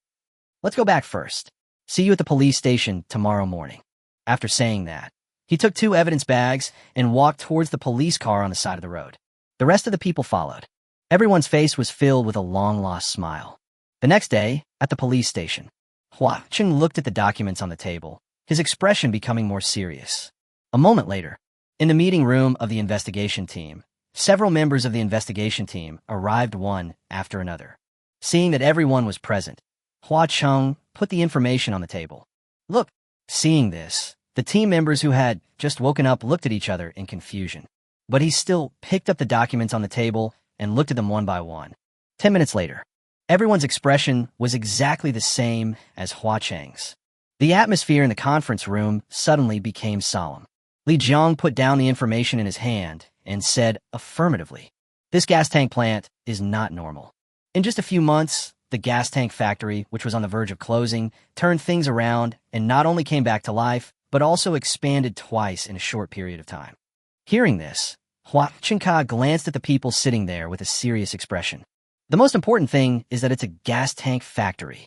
Let's go back first. See you at the police station tomorrow morning." After saying that, he took 2 evidence bags and walked towards the police car on the side of the road. The rest of the people followed. Everyone's face was filled with a long-lost smile. The next day, at the police station, Hua Cheng looked at the documents on the table, his expression becoming more serious. A moment later, in the meeting room of the investigation team, several members of the investigation team arrived one after another. Seeing that everyone was present, Hua Cheng put the information on the table. Look, seeing this, the team members who had just woken up looked at each other in confusion. But he still picked up the documents on the table and looked at them one by one. 10 minutes later, everyone's expression was exactly the same as Hua Cheng's. The atmosphere in the conference room suddenly became solemn. Li Jiang put down the information in his hand and said affirmatively, "This gas tank plant is not normal." In just a few months, the gas tank factory, which was on the verge of closing, turned things around and not only came back to life, but also expanded twice in a short period of time. Hearing this, Hua Chenka glanced at the people sitting there with a serious expression. The most important thing is that it's a gas tank factory.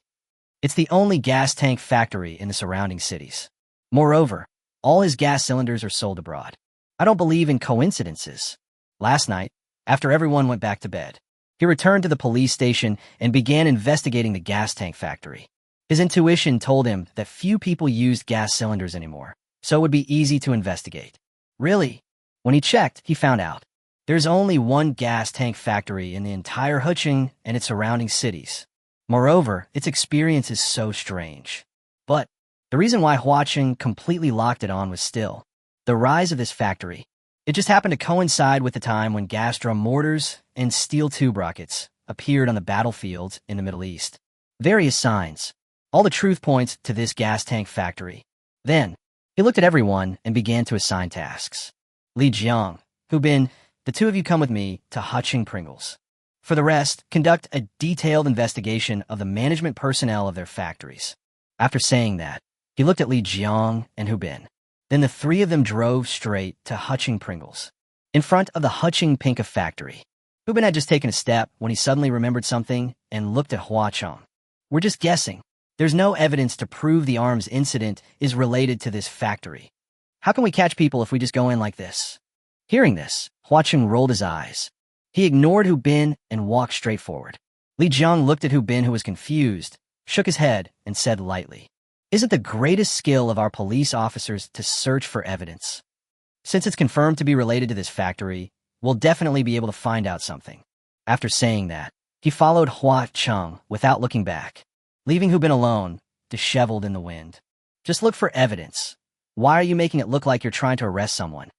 It's the only gas tank factory in the surrounding cities. Moreover, all his gas cylinders are sold abroad. I don't believe in coincidences. Last night, after everyone went back to bed, he returned to the police station and began investigating the gas tank factory. His intuition told him that few people used gas cylinders anymore, so it would be easy to investigate. Really? When he checked, he found out. There's only one gas tank factory in the entire Hucheng and its surrounding cities. Moreover, its experience is so strange. But the reason why Huacheng completely locked it on was still the rise of this factory. It just happened to coincide with the time when gas drum mortars and steel tube rockets appeared on the battlefields in the Middle East. Various signs. All the truth points to this gas tank factory. Then, he looked at everyone and began to assign tasks. Li Jiang, Hu Bin, the two of you come with me to Hucheng Pringles. For the rest, conduct a detailed investigation of the management personnel of their factories. After saying that, he looked at Li Jiang and Hu Bin. Then the three of them drove straight to Hucheng Pringles. In front of the Hucheng Pinka factory, Hu Bin had just taken a step when he suddenly remembered something and looked at Hua Cheng. We're just guessing. There's no evidence to prove the arms incident is related to this factory. How can we catch people if we just go in like this? Hearing this, Hua Cheng rolled his eyes. He ignored Hu Bin and walked straight forward. Li Jiang looked at Hu Bin, who was confused, shook his head, and said lightly, "Isn't the greatest skill of our police officers to search for evidence? Since it's confirmed to be related to this factory, we'll definitely be able to find out something." After saying that, he followed Hua Cheng without looking back, leaving Hu Bin alone, disheveled in the wind. Just look for evidence. Why are you making it look like you're trying to arrest someone?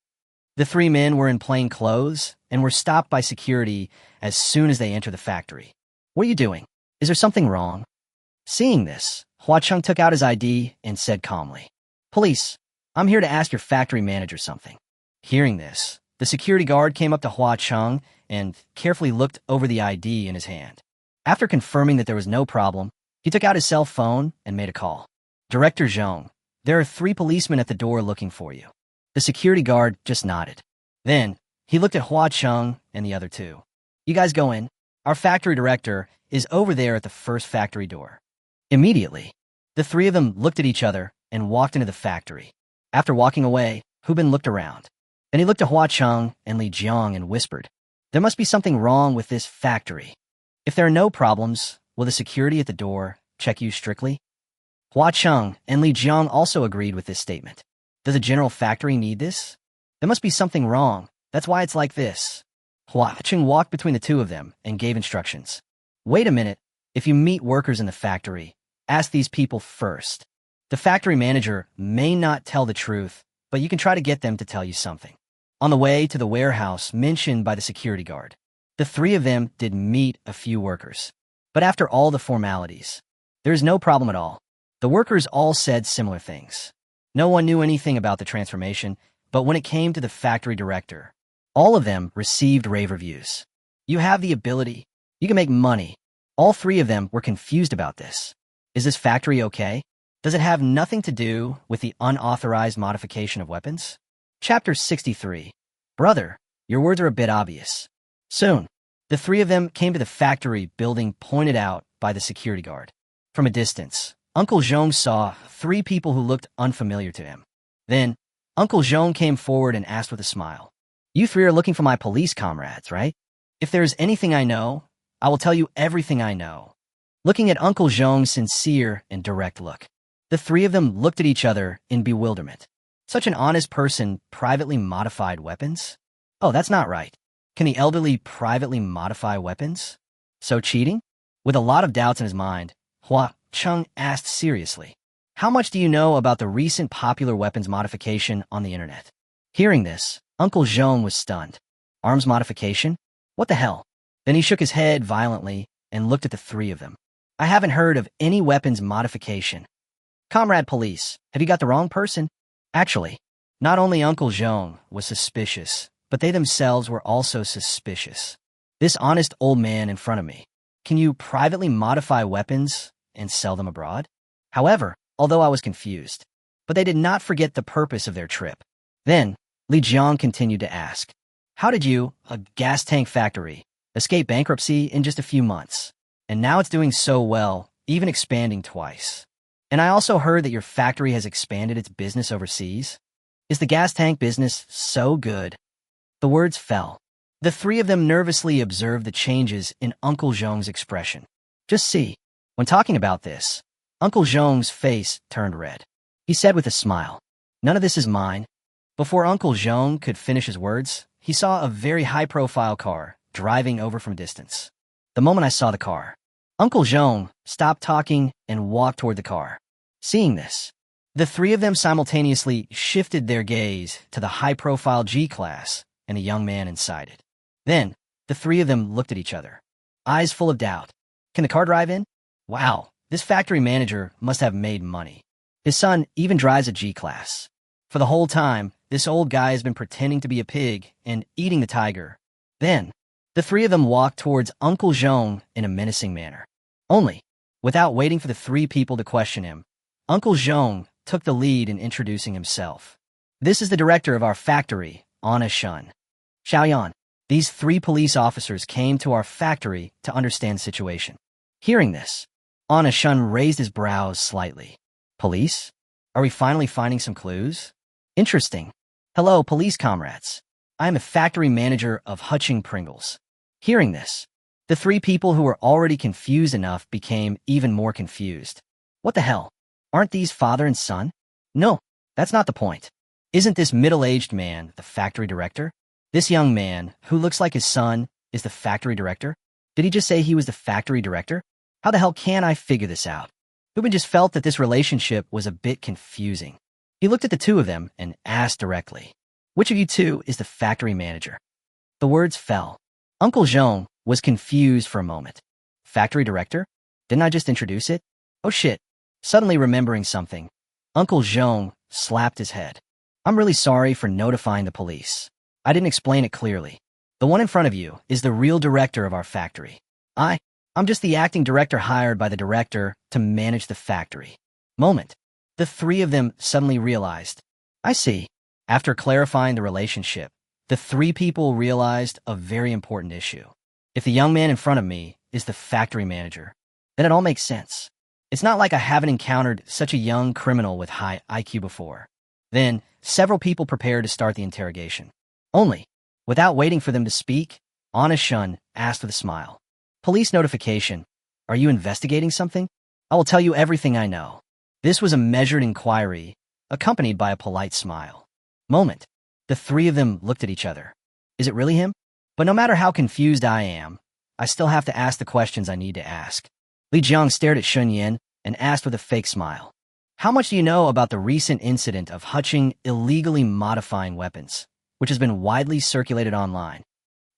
The three men were in plain clothes and were stopped by security as soon as they entered the factory. What are you doing? Is there something wrong? Seeing this, Hua Cheng took out his ID and said calmly, "Police, I'm here to ask your factory manager something." Hearing this, the security guard came up to Hua Cheng and carefully looked over the ID in his hand. After confirming that there was no problem, he took out his cell phone and made a call. "Director Zhong, there are 3 policemen at the door looking for you." The security guard just nodded. Then, he looked at Hua Cheng and the other 2. "You guys go in. Our factory director is over there at the first factory door." Immediately, the 3 of them looked at each other and walked into the factory. After walking away, Hu Bin looked around. Then he looked at Hua Cheng and Li Jiang and whispered, "There must be something wrong with this factory. If there are no problems, will the security at the door check you strictly?" Hua Cheng and Li Jiang also agreed with this statement. Does a general factory need this? There must be something wrong. That's why it's like this. Hua Cheng walked between the 2 of them and gave instructions. "Wait a minute. If you meet workers in the factory, ask these people first. The factory manager may not tell the truth, but you can try to get them to tell you something." On the way to the warehouse mentioned by the security guard, the 3 of them did meet a few workers. But after all the formalities, there is no problem at all. The workers all said similar things. No one knew anything about the transformation, but when it came to the factory director, all of them received rave reviews. "You have the ability. You can make money." All 3 of them were confused about this. Is this factory okay? Does it have nothing to do with the unauthorized modification of weapons? Chapter 63. Brother, your words are a bit obvious. Soon, the 3 of them came to the factory building pointed out by the security guard. From a distance, Uncle Zhong saw 3 people who looked unfamiliar to him. Then, Uncle Zhong came forward and asked with a smile, You three are looking for my police comrades, right? If there's anything I know, I will tell you everything I know. Looking at Uncle Zhong's sincere and direct look, the three of them looked at each other in bewilderment. Such an honest person privately modified weapons? Oh, that's not right. Can the elderly privately modify weapons? So cheating? With a lot of doubts in his mind, Hua Chung asked seriously, "How much do you know about the recent popular weapons modification on the internet?" Hearing this, Uncle Zhong was stunned. Arms modification? What the hell? Then he shook his head violently and looked at the three of them. "I haven't heard of any weapons modification." "Comrade police, have you got the wrong person?" Actually, not only Uncle Zhong was suspicious, but they themselves were also suspicious. This honest old man in front of me, can you privately modify weapons and sell them abroad? However, although I was confused, but they did not forget the purpose of their trip. Then, Li Jiang continued to ask, "How did you, a gas tank factory, escape bankruptcy in just a few months? And now it's doing so well, even expanding twice. And I also heard that your factory has expanded its business overseas. Is the gas tank business so good?" The words fell. The three of them nervously observed the changes in Uncle Zhong's expression. Just see, when talking about this, Uncle Zhong's face turned red. He said with a smile, "None of this is mine." Before Uncle Zhong could finish his words, he saw a very high-profile car driving over from a distance. The moment I saw the car, Uncle Zhong stopped talking and walked toward the car. Seeing this, the three of them simultaneously shifted their gaze to the high-profile G-Class and a young man inside it. Then, the three of them looked at each other, eyes full of doubt. "Can the car drive in? Wow, this factory manager must have made money. His son even drives a G-Class. For the whole time, this old guy has been pretending to be a pig and eating the tiger." Then, the three of them walked towards Uncle Zhong in a menacing manner. Only, without waiting for the three people to question him, Uncle Zhong took the lead in introducing himself. "This is the director of our factory, Anna Shun. Xiaoyan." These three police officers came to our factory to understand the situation. Hearing this, Anna Shun raised his brows slightly. "Police? Are we finally finding some clues? Interesting. Hello, police comrades. I am a factory manager of Hutching Pringles." Hearing this, the three people who were already confused enough became even more confused. What the hell? Aren't these father and son? No, that's not the point. Isn't this middle-aged man the factory director? This young man, who looks like his son, is the factory director? Did he just say he was the factory director? How the hell can I figure this out? Ubin just felt that this relationship was a bit confusing. He looked at the two of them and asked directly, "Which of you two is the factory manager?" The words fell. Uncle Zhong was confused for a moment. "Factory director? Didn't I just introduce it? Oh shit." Suddenly remembering something, Uncle Zhong slapped his head. "I'm really sorry for notifying the police. I didn't explain it clearly. The one in front of you is the real director of our factory. I'm just the acting director hired by the director to manage the factory." Moment. The three of them suddenly realized. I see. After clarifying the relationship, the three people realized a very important issue. If the young man in front of me is the factory manager, then it all makes sense. It's not like I haven't encountered such a young criminal with high IQ before. Then, several people prepared to start the interrogation. Only, without waiting for them to speak, Anna Shun asked with a smile, "Police notification. Are you investigating something? I will tell you everything I know." This was a measured inquiry, accompanied by a polite smile. Moment. The three of them looked at each other. Is it really him? But no matter how confused I am, I still have to ask the questions I need to ask. Li Jiang stared at Shun Yin and asked with a fake smile, "How much do you know about the recent incident of Hutching illegally modifying weapons, which has been widely circulated online?"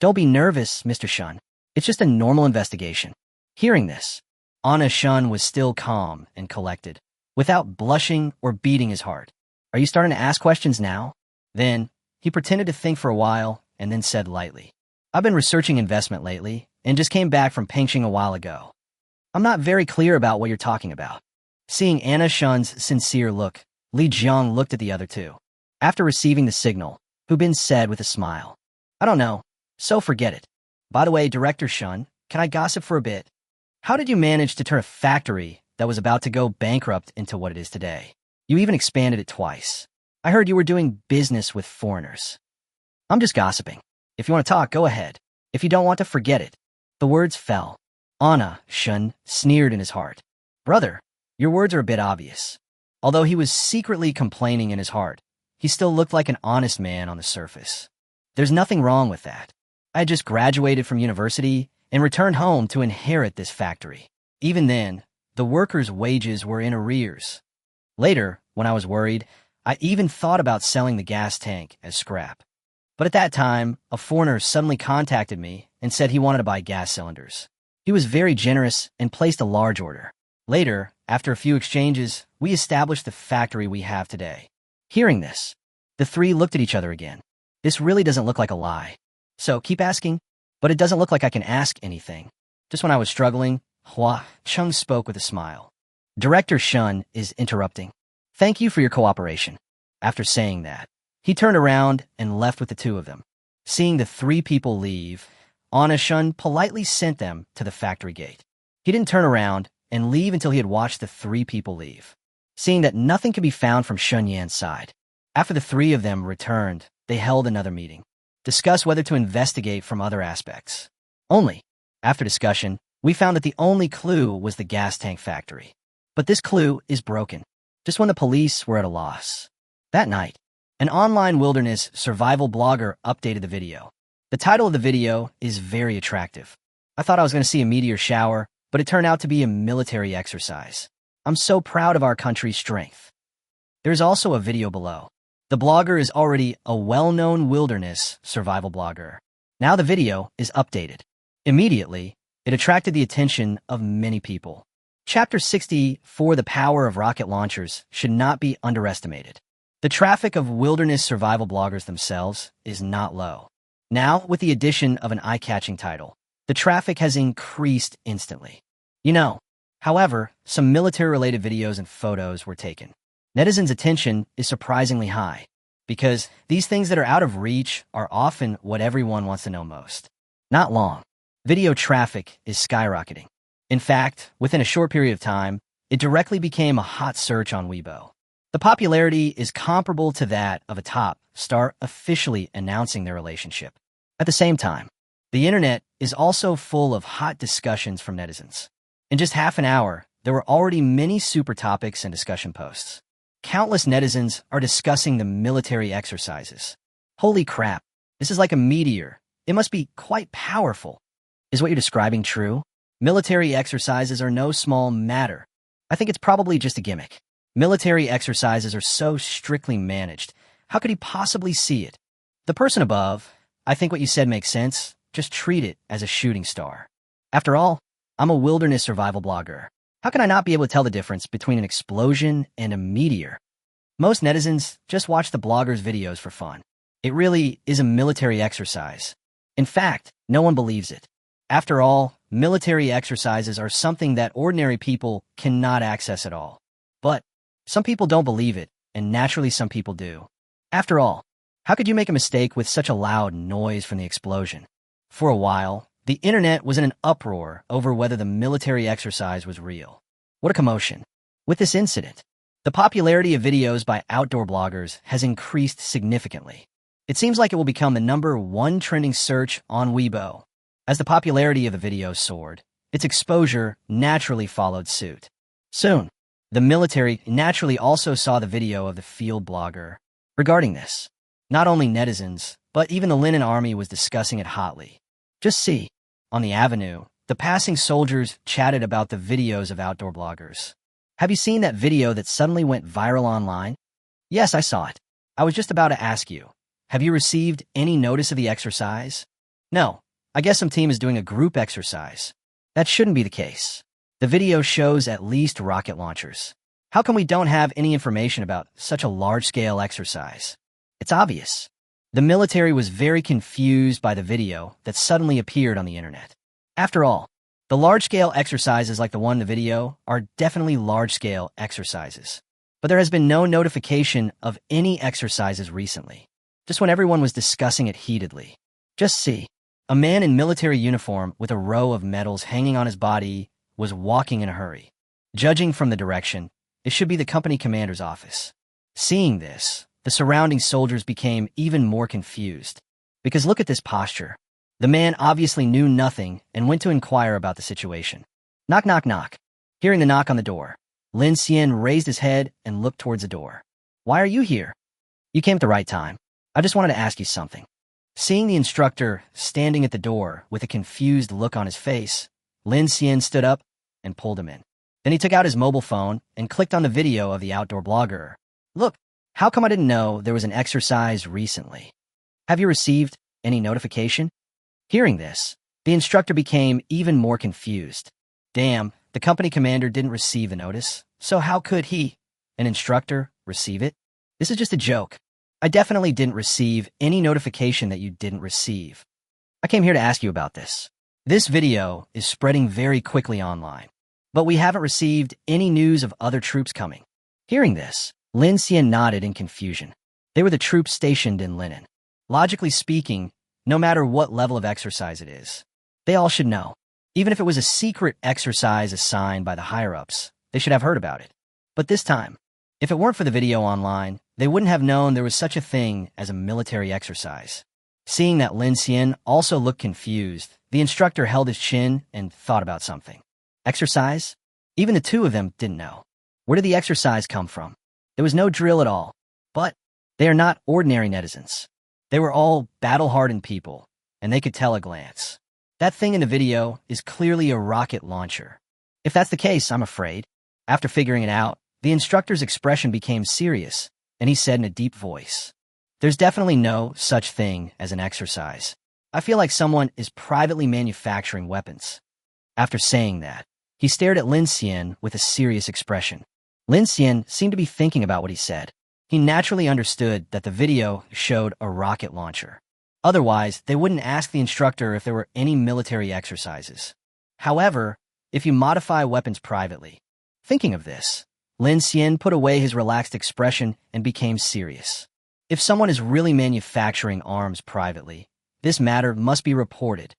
"Don't be nervous, Mr. Shun. It's just a normal investigation." Hearing this, Anna Shun was still calm and collected, without blushing or beating his heart. "Are you starting to ask questions now?" Then, he pretended to think for a while and then said lightly, "I've been researching investment lately and just came back from Pengqing a while ago. I'm not very clear about what you're talking about." Seeing Anna Shun's sincere look, Li Jiang looked at the other two. After receiving the signal, Hu Bin said with a smile, "I don't know, so forget it. By the way, Director Shun, can I gossip for a bit? How did you manage to turn a factory that was about to go bankrupt into what it is today? You even expanded it twice. I heard you were doing business with foreigners." I'm just gossiping. If you want to talk, go ahead. If you don't want to, forget it. The words fell. Anna, Shun, sneered in his heart. Brother, your words are a bit obvious. Although he was secretly complaining in his heart, he still looked like an honest man on the surface. There's nothing wrong with that. I had just graduated from university and returned home to inherit this factory. Even then, the workers' wages were in arrears. Later, when I was worried, I even thought about selling the gas tank as scrap. But at that time, a foreigner suddenly contacted me and said he wanted to buy gas cylinders. He was very generous and placed a large order. Later, after a few exchanges, we established the factory we have today. Hearing this, the three looked at each other again. This really doesn't look like a lie. So keep asking, but it doesn't look like I can ask anything. Just when I was struggling, Hua Chung spoke with a smile. Director Shun is interrupting. Thank you for your cooperation. After saying that, he turned around and left with the two of them. Seeing the three people leave, Anna Shun politely sent them to the factory gate. He didn't turn around and leave until he had watched the three people leave. Seeing that nothing could be found from Shun Yan's side, after the three of them returned, they held another meeting. Discuss whether to investigate from other aspects. Only, after discussion, we found that the only clue was the gas tank factory. But this clue is broken, just when the police were at a loss. That night, an online wilderness survival blogger updated the video. The title of the video is very attractive. I thought I was going to see a meteor shower, but it turned out to be a military exercise. I'm so proud of our country's strength. There's also a video below. The blogger is already a well-known wilderness survival blogger. Now the video is updated. Immediately, it attracted the attention of many people. Chapter 64, The Power of Rocket Launchers, should not be underestimated. The traffic of wilderness survival bloggers themselves is not low. Now, with the addition of an eye-catching title, the traffic has increased instantly. However, some military-related videos and photos were taken. Netizens' attention is surprisingly high, because these things that are out of reach are often what everyone wants to know most. Not long, video traffic is skyrocketing. In fact, within a short period of time, it directly became a hot search on Weibo. The popularity is comparable to that of a top star officially announcing their relationship. At the same time, the internet is also full of hot discussions from netizens. In just half an hour, there were already many super topics and discussion posts. Countless netizens are discussing the military exercises. Holy crap, this is like a meteor. It must be quite powerful. Is what you're describing true? Military exercises are no small matter. I think it's probably just a gimmick. Military exercises are so strictly managed. How could he possibly see it? The person above, I think what you said makes sense. Just treat it as a shooting star. After all, I'm a wilderness survival blogger. How can I not be able to tell the difference between an explosion and a meteor? Most netizens just watch the blogger's videos for fun. It really is a military exercise. In fact, no one believes it. After all, military exercises are something that ordinary people cannot access at all. But some people don't believe it, and naturally some people do. After all, how could you make a mistake with such a loud noise from the explosion? For a while, the internet was in an uproar over whether the military exercise was real. What a commotion. With this incident, the popularity of videos by outdoor bloggers has increased significantly. It seems like it will become the #1 trending search on Weibo. As the popularity of the video soared, its exposure naturally followed suit. Soon, the military naturally also saw the video of the field blogger. Regarding this, not only netizens, but even the Linen Army was discussing it hotly. Just see, on the avenue, the passing soldiers chatted about the videos of outdoor bloggers. Have you seen that video that suddenly went viral online? Yes, I saw it. I was just about to ask you, have you received any notice of the exercise? No, I guess some team is doing a group exercise. That shouldn't be the case. The video shows at least rocket launchers. How come we don't have any information about such a large-scale exercise? It's obvious. The military was very confused by the video that suddenly appeared on the internet. After all, the large-scale exercises like the one in the video are definitely large-scale exercises. But there has been no notification of any exercises recently, just when everyone was discussing it heatedly. Just see, a man in military uniform with a row of medals hanging on his body was walking in a hurry. Judging from the direction, it should be the company commander's office. Seeing this, the surrounding soldiers became even more confused. Because look at this posture. The man obviously knew nothing and went to inquire about the situation. Knock, knock, knock. Hearing the knock on the door, Lin Xian raised his head and looked towards the door. Why are you here? You came at the right time. I just wanted to ask you something. Seeing the instructor standing at the door with a confused look on his face, Lin Xian stood up and pulled him in. Then he took out his mobile phone and clicked on the video of the outdoor blogger. Look, how come I didn't know there was an exercise recently? Have you received any notification? Hearing this, the instructor became even more confused. Damn, the company commander didn't receive the notice, so how could he, an instructor, receive it? This is just a joke. I definitely didn't receive any notification that you didn't receive. I came here to ask you about this. This video is spreading very quickly online, but we haven't received any news of other troops coming. Hearing this, Lin Xian nodded in confusion. They were the troops stationed in Linen. Logically speaking, no matter what level of exercise it is, they all should know. Even if it was a secret exercise assigned by the higher-ups, they should have heard about it. But this time, if it weren't for the video online, they wouldn't have known there was such a thing as a military exercise. Seeing that Lin Xian also looked confused, the instructor held his chin and thought about something. Exercise? Even the two of them didn't know. Where did the exercise come from? There was no drill at all. But they are not ordinary netizens. They were all battle-hardened people, and they could tell at a glance. That thing in the video is clearly a rocket launcher. If that's the case, I'm afraid. After figuring it out, the instructor's expression became serious, and he said in a deep voice, "There's definitely no such thing as an exercise. I feel like someone is privately manufacturing weapons." After saying that, he stared at Lin Xian with a serious expression. Lin Xian seemed to be thinking about what he said. He naturally understood that the video showed a rocket launcher. Otherwise, they wouldn't ask the instructor if there were any military exercises. However, if you modify weapons privately. Thinking of this, Lin Xian put away his relaxed expression and became serious. If someone is really manufacturing arms privately, this matter must be reported.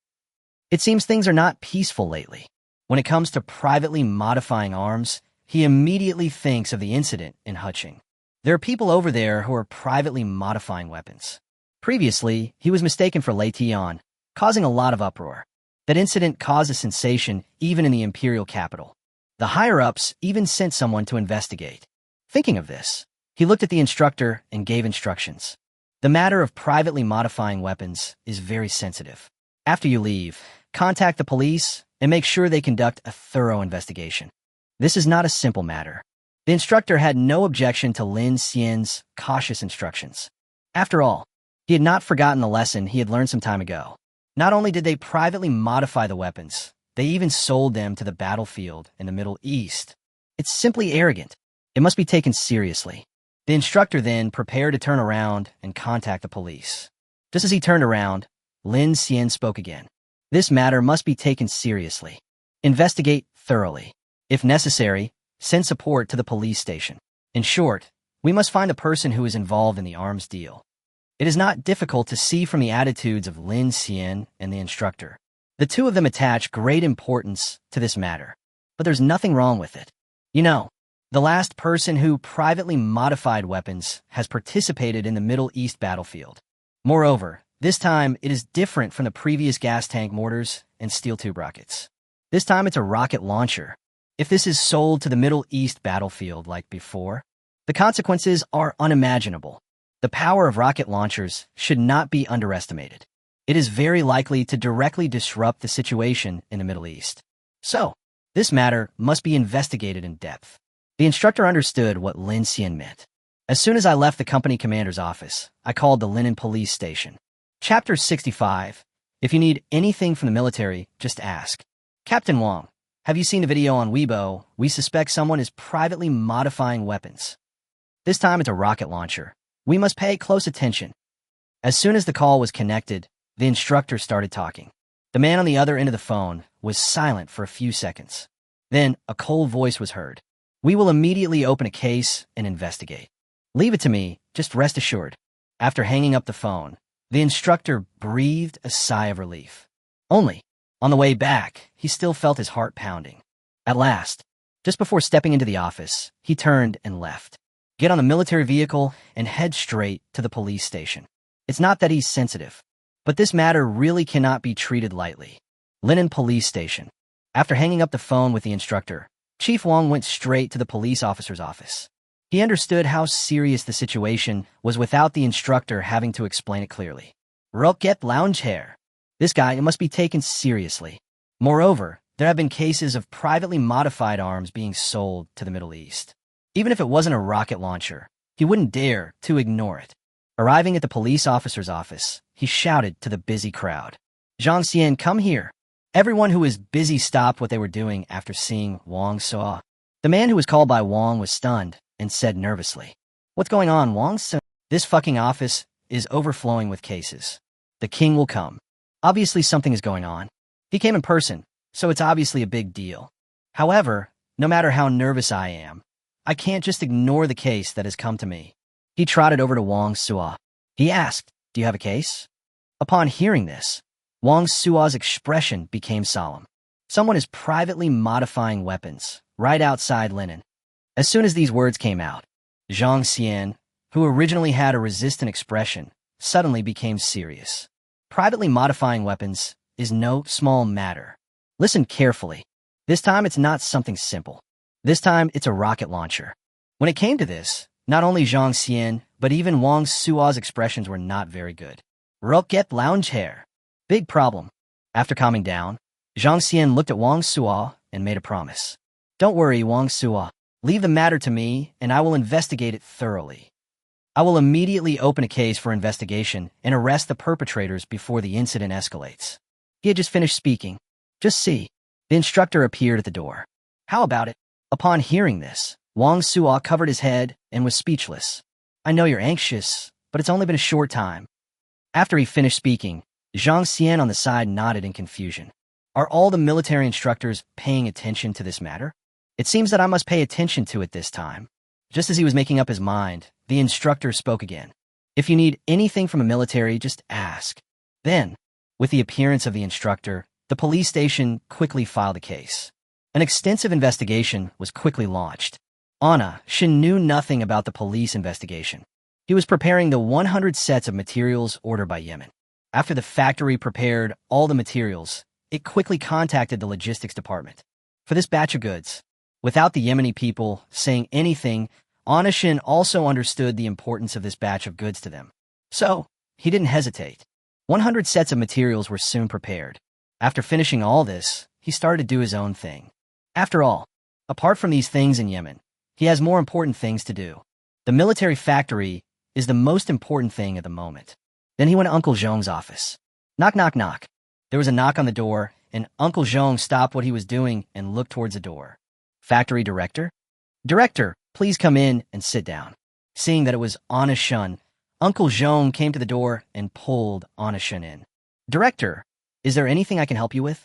It seems things are not peaceful lately. When it comes to privately modifying arms, he immediately thinks of the incident in Huching. There are people over there who are privately modifying weapons. Previously, he was mistaken for Lei Tian, causing a lot of uproar. That incident caused a sensation even in the imperial capital. The higher-ups even sent someone to investigate. Thinking of this, he looked at the instructor and gave instructions. The matter of privately modifying weapons is very sensitive. After you leave, contact the police and make sure they conduct a thorough investigation. This is not a simple matter. The instructor had no objection to Lin Xian's cautious instructions. After all, he had not forgotten the lesson he had learned some time ago. Not only did they privately modify the weapons, they even sold them to the battlefield in the Middle East. It's simply arrogant. It must be taken seriously. The instructor then prepared to turn around and contact the police. Just as he turned around, Lin Xian spoke again. This matter must be taken seriously. Investigate thoroughly. If necessary, send support to the police station. In short, we must find the person who is involved in the arms deal. It is not difficult to see from the attitudes of Lin Xian and the instructor. The two of them attach great importance to this matter, but there's nothing wrong with it. You know, the last person who privately modified weapons has participated in the Middle East battlefield. Moreover, this time it is different from the previous gas tank mortars and steel tube rockets. This time it's a rocket launcher. If this is sold to the Middle East battlefield like before, the consequences are unimaginable. The power of rocket launchers should not be underestimated. It is very likely to directly disrupt the situation in the Middle East. So, this matter must be investigated in depth. The instructor understood what Lin Xian meant. As soon as I left the company commander's office, I called the Linen police station. Chapter 65. If you need anything from the military, just ask. Captain Wang, have you seen the video on Weibo? We suspect someone is privately modifying weapons. This time it's a rocket launcher. We must pay close attention. As soon as the call was connected, the instructor started talking. The man on the other end of the phone was silent for a few seconds. Then a cold voice was heard. We will immediately open a case and investigate. Leave it to me, just rest assured. After hanging up the phone, the instructor breathed a sigh of relief. Only, on the way back, he still felt his heart pounding. At last, just before stepping into the office, he turned and left. Get on the military vehicle and head straight to the police station. It's not that he's sensitive, But this matter really cannot be treated lightly. Linen Police Station. After hanging up the phone with the instructor, Chief Wong went straight to the police officer's office. He understood how serious the situation was without the instructor having to explain it clearly. Roquette lounge hair. This guy must be taken seriously. Moreover, there have been cases of privately modified arms being sold to the Middle East. Even if it wasn't a rocket launcher, he wouldn't dare to ignore it. Arriving at the police officer's office, he shouted to the busy crowd, "Zhang Xian, come here." Everyone who was busy stopped what they were doing after seeing Wang Suo. The man who was called by Wang was stunned and said nervously, "What's going on, Wang Suo? This fucking office is overflowing with cases. The king will come. Obviously something is going on. He came in person, so it's obviously a big deal. However, no matter how nervous I am, I can't just ignore the case that has come to me." He trotted over to Wang Suo. He asked, "Do you have a case?" Upon hearing this, Wang Suo's expression became solemn. Someone is privately modifying weapons right outside Linen. As soon as these words came out, Zhang Xian, who originally had a resistant expression, suddenly became serious. Privately modifying weapons is no small matter. Listen carefully. This time it's not something simple. This time it's a rocket launcher. When it came to this, not only Zhang Xian, but even Wang Suo's expressions were not very good. Roquette lounge hair. Big problem. After calming down, Zhang Xian looked at Wang Suo and made a promise. "Don't worry, Wang Suo. Leave the matter to me, and I will investigate it thoroughly. I will immediately open a case for investigation and arrest the perpetrators before the incident escalates." He had just finished speaking. "Just see." The instructor appeared at the door. "How about it?" Upon hearing this, Wang Suo covered his head and was speechless. "I know you're anxious, but it's only been a short time." After he finished speaking, Zhang Xian on the side nodded in confusion. "Are all the military instructors paying attention to this matter? It seems that I must pay attention to it this time." Just as he was making up his mind, the instructor spoke again. "If you need anything from a military, just ask." Then, with the appearance of the instructor, the police station quickly filed a case. An extensive investigation was quickly launched. Anna Shin knew nothing about the police investigation. He was preparing the 100 sets of materials ordered by Yemen. After the factory prepared all the materials, it quickly contacted the logistics department for this batch of goods. Without the Yemeni people saying anything, Anna Shin also understood the importance of this batch of goods to them. So, he didn't hesitate. 100 sets of materials were soon prepared. After finishing all this, he started to do his own thing. After all, apart from these things in Yemen, he has more important things to do. The military factory is the most important thing at the moment. Then he went to Uncle Zhong's office. Knock, knock, knock. There was a knock on the door, and Uncle Zhong stopped what he was doing and looked towards the door. "Factory director?" "Director, please come in and sit down." Seeing that it was Anna Shun, Uncle Zhong came to the door and pulled Anna Shun in. "Director, is there anything I can help you with?"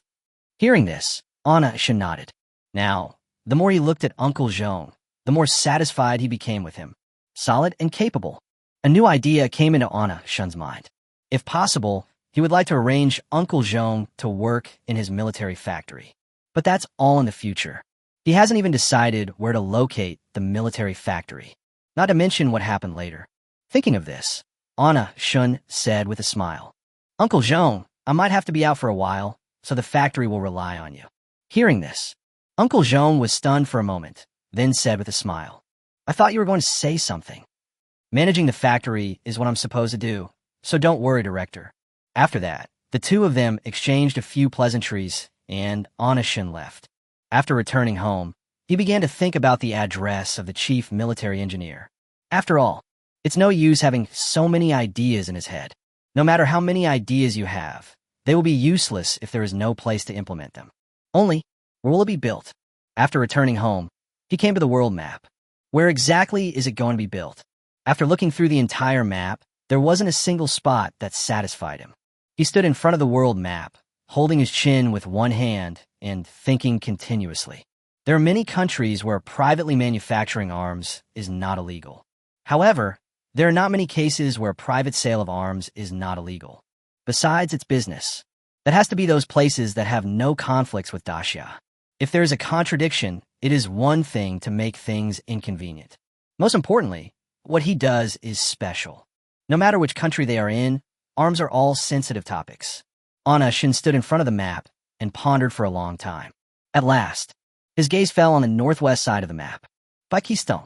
Hearing this, Anna Shun nodded. Now, the more he looked at Uncle Zhong, the more satisfied he became with him. Solid and capable. A new idea came into Anna Shun's mind. If possible, he would like to arrange Uncle Zhong to work in his military factory. But that's all in the future. He hasn't even decided where to locate the military factory, not to mention what happened later. Thinking of this, Anna Shun said with a smile, "Uncle Zhong, I might have to be out for a while, so the factory will rely on you." Hearing this, Uncle Zhong was stunned for a moment, then said with a smile, "I thought you were going to say something." "Managing the factory is what I'm supposed to do, so don't worry, Director." After that, the two of them exchanged a few pleasantries, and Anna Shun left. After returning home, he began to think about the address of the chief military engineer. After all, it's no use having so many ideas in his head. No matter how many ideas you have, they will be useless if there is no place to implement them. Only, where will it be built? After returning home, he came to the world map. Where exactly is it going to be built? After looking through the entire map, there wasn't a single spot that satisfied him. He stood in front of the world map, holding his chin with one hand and thinking continuously. There are many countries where privately manufacturing arms is not illegal. However, there are not many cases where private sale of arms is not illegal. Besides, it's business. That has to be those places that have no conflicts with Daxia. If there is a contradiction, it is one thing to make things inconvenient. Most importantly, what he does is special. No matter which country they are in, arms are all sensitive topics. Shin stood in front of the map and pondered for a long time. At last, his gaze fell on the northwest side of the map. By Keystone.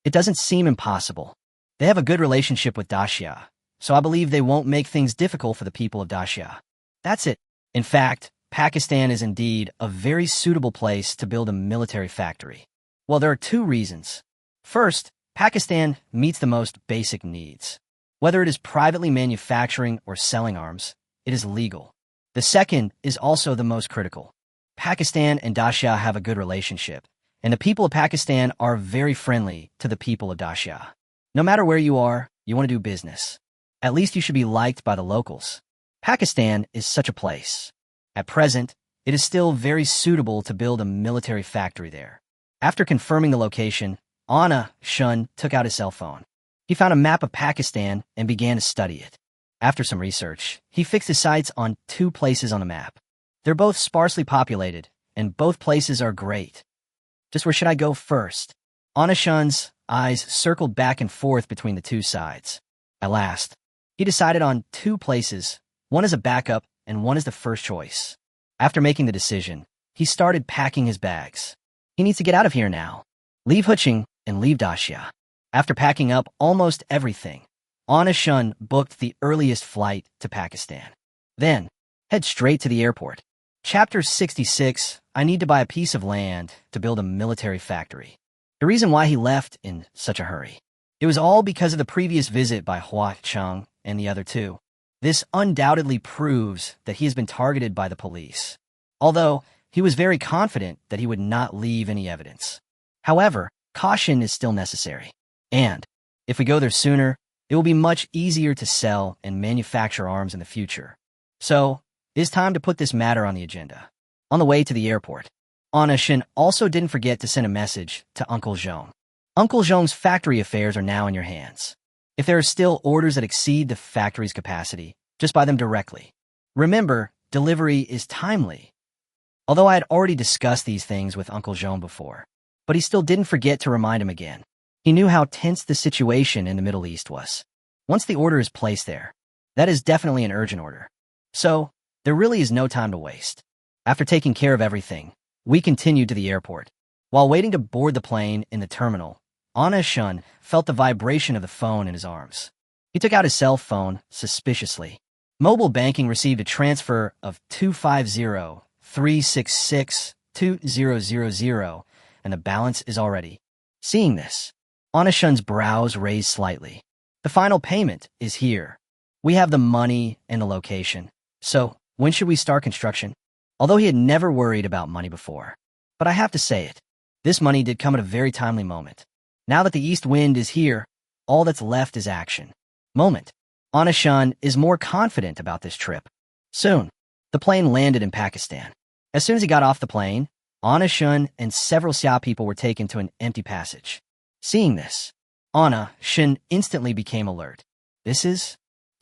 It doesn't seem impossible. They have a good relationship with Dacia, so I believe they won't make things difficult for the people of Dacia. That's it. In fact, Pakistan is indeed a very suitable place to build a military factory. Well, there are two reasons. First, Pakistan meets the most basic needs. Whether it is privately manufacturing or selling arms, it is legal. The second is also the most critical. Pakistan and Dacia have a good relationship, and the people of Pakistan are very friendly to the people of Dacia. No matter where you are, you want to do business. At least you should be liked by the locals. Pakistan is such a place. At present, it is still very suitable to build a military factory there. After confirming the location, Shun took out his cell phone. He found a map of Pakistan and began to study it. After some research, he fixed his sights on two places on the map. They're both sparsely populated, and both places are great. Just where should I go first? Shun's eyes circled back and forth between the two sides. At last, he decided on two places, one as a backup and one as the first choice. After making the decision, he started packing his bags. He needs to get out of here now. Leave Huching and leave Dacia. After packing up almost everything, Shun booked the earliest flight to Pakistan. Then, head straight to the airport. Chapter 66, I need to buy a piece of land to build a military factory. The reason why he left in such a hurry. It was all because of the previous visit by Hua Cheng and the other two. This undoubtedly proves that he has been targeted by the police, although he was very confident that he would not leave any evidence. However, caution is still necessary. And, if we go there sooner, it will be much easier to sell and manufacture arms in the future. So, it is time to put this matter on the agenda. On the way to the airport, Shin also didn't forget to send a message to Uncle Zhong. Uncle Zhong's factory affairs are now in your hands. If there are still orders that exceed the factory's capacity, just buy them directly. Remember, delivery is timely. Although I had already discussed these things with Uncle Zhong before, but he still didn't forget to remind him again. He knew how tense the situation in the Middle East was. Once the order is placed there, that is definitely an urgent order. So, there really is no time to waste. After taking care of everything, we continued to the airport. While waiting to board the plane in the terminal, Shun felt the vibration of the phone in his arms. He took out his cell phone suspiciously. Mobile banking received a transfer of 250-366-2000, and the balance is already. Seeing this, Shun's brows raised slightly. The final payment is here. We have the money and the location. So, when should we start construction? Although he had never worried about money before. But I have to say it. This money did come at a very timely moment. Now that the east wind is here, all that's left is action. Shun is more confident about this trip. Soon, the plane landed in Pakistan. As soon as he got off the plane, Shun and several Xia people were taken to an empty passage. Seeing this, Shun instantly became alert.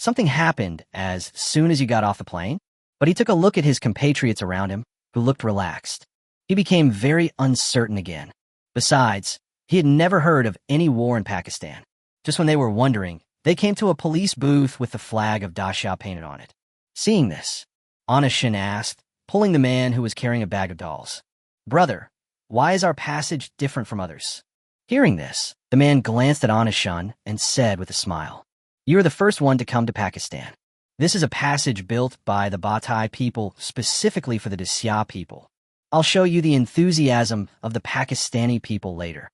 Something happened as soon as he got off the plane, but he took a look at his compatriots around him, who looked relaxed. He became very uncertain again. Besides, he had never heard of any war in Pakistan. Just when they were wondering, they came to a police booth with the flag of Dacia painted on it. Seeing this, Shun asked, pulling the man who was carrying a bag of dolls. "Brother, why is our passage different from others?" Hearing this, the man glanced at Shun and said with a smile, "You are the first one to come to Pakistan. This is a passage built by the Batai people specifically for the Dacia people. I'll show you the enthusiasm of the Pakistani people later."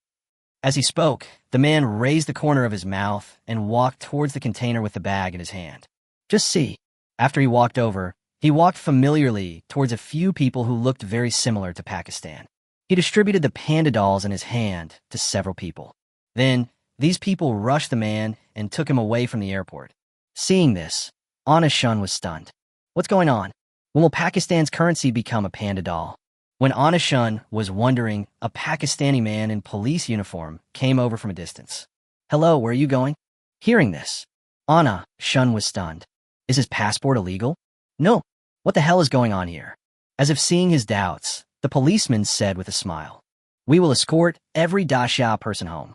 As he spoke, the man raised the corner of his mouth and walked towards the container with the bag in his hand. Just see. After he walked over, he walked familiarly towards a few people who looked very similar to Pakistan. He distributed the panda dolls in his hand to several people. Then, these people rushed the man and took him away from the airport. Seeing this, Shun was stunned. What's going on? When will Pakistan's currency become a panda doll? When Shun was wondering, a Pakistani man in police uniform came over from a distance. "Hello, where are you going?" Hearing this, Shun was stunned. Is his passport illegal? No. What the hell is going on here? As if seeing his doubts, the policeman said with a smile, "We will escort every Dacia person home.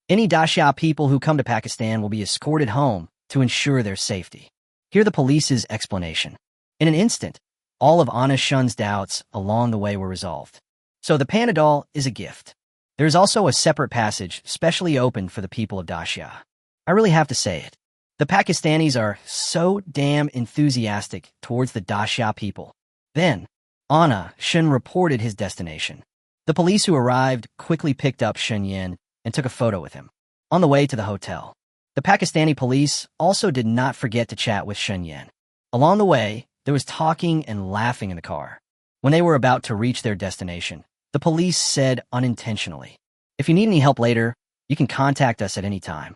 Any Dacia people who come to Pakistan will be escorted home to ensure their safety." Hear the police's explanation. In an instant, all of Anna Shun's doubts along the way were resolved. So the panda doll is a gift. There is also a separate passage specially opened for the people of Dacia. I really have to say it. The Pakistanis are so damn enthusiastic towards the Dacia people. Then, Anna Shun reported his destination. The police who arrived quickly picked up Shun Yin and took a photo with him. On the way to the hotel, the Pakistani police also did not forget to chat with Shun Yin. Along the way, there was talking and laughing in the car. When they were about to reach their destination, the police said unintentionally, "If you need any help later, you can contact us at any time."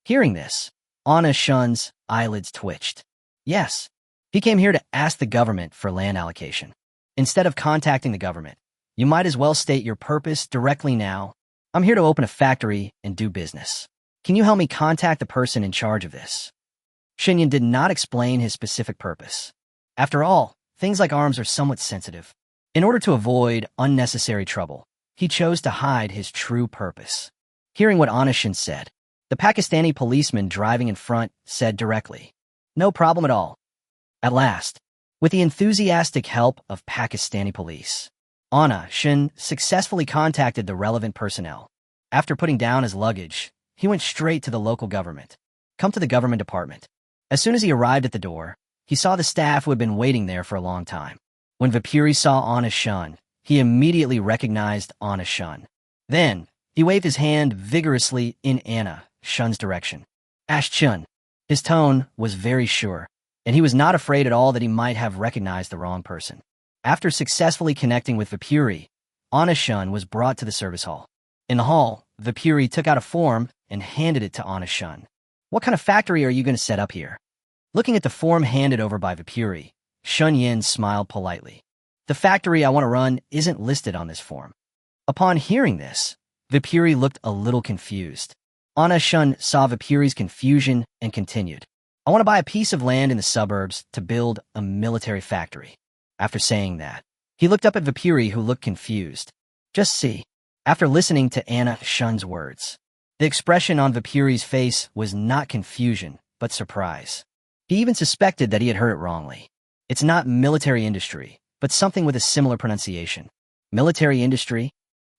Hearing this, Anna Shun's eyelids twitched. Yes, he came here to ask the government for land allocation. Instead of contacting the government, you might as well state your purpose directly now. I'm here to open a factory and do business. Can you help me contact the person in charge of this? Shinyan did not explain his specific purpose. After all, things like arms are somewhat sensitive. In order to avoid unnecessary trouble, he chose to hide his true purpose. Hearing what Anishin said, the Pakistani policeman driving in front said directly, "No problem at all." At last, with the enthusiastic help of Pakistani police, Anna Shin successfully contacted the relevant personnel. After putting down his luggage, he went straight to the local government. Come to the government department. As soon as he arrived at the door, he saw the staff who had been waiting there for a long time. When Vipuri saw Anna Shun, he immediately recognized Anna Shun. Then, he waved his hand vigorously in Anna Shun's direction. Ash Chun. His tone was very sure, and he was not afraid at all that he might have recognized the wrong person. After successfully connecting with Vipuri, Anna Shun was brought to the service hall. In the hall, Vipuri took out a form and handed it to Anna Shun. "What kind of factory are you going to set up here?" Looking at the form handed over by Vipuri, Shun Yin smiled politely. "The factory I want to run isn't listed on this form." Upon hearing this, Vipuri looked a little confused. Anna Shun saw Vipuri's confusion and continued, "I want to buy a piece of land in the suburbs to build a military factory." After saying that, he looked up at Vipuri, who looked confused. Just see. After listening to Anna Shun's words, the expression on Vipuri's face was not confusion, but surprise. He even suspected that he had heard it wrongly. It's not military industry, but something with a similar pronunciation. Military industry?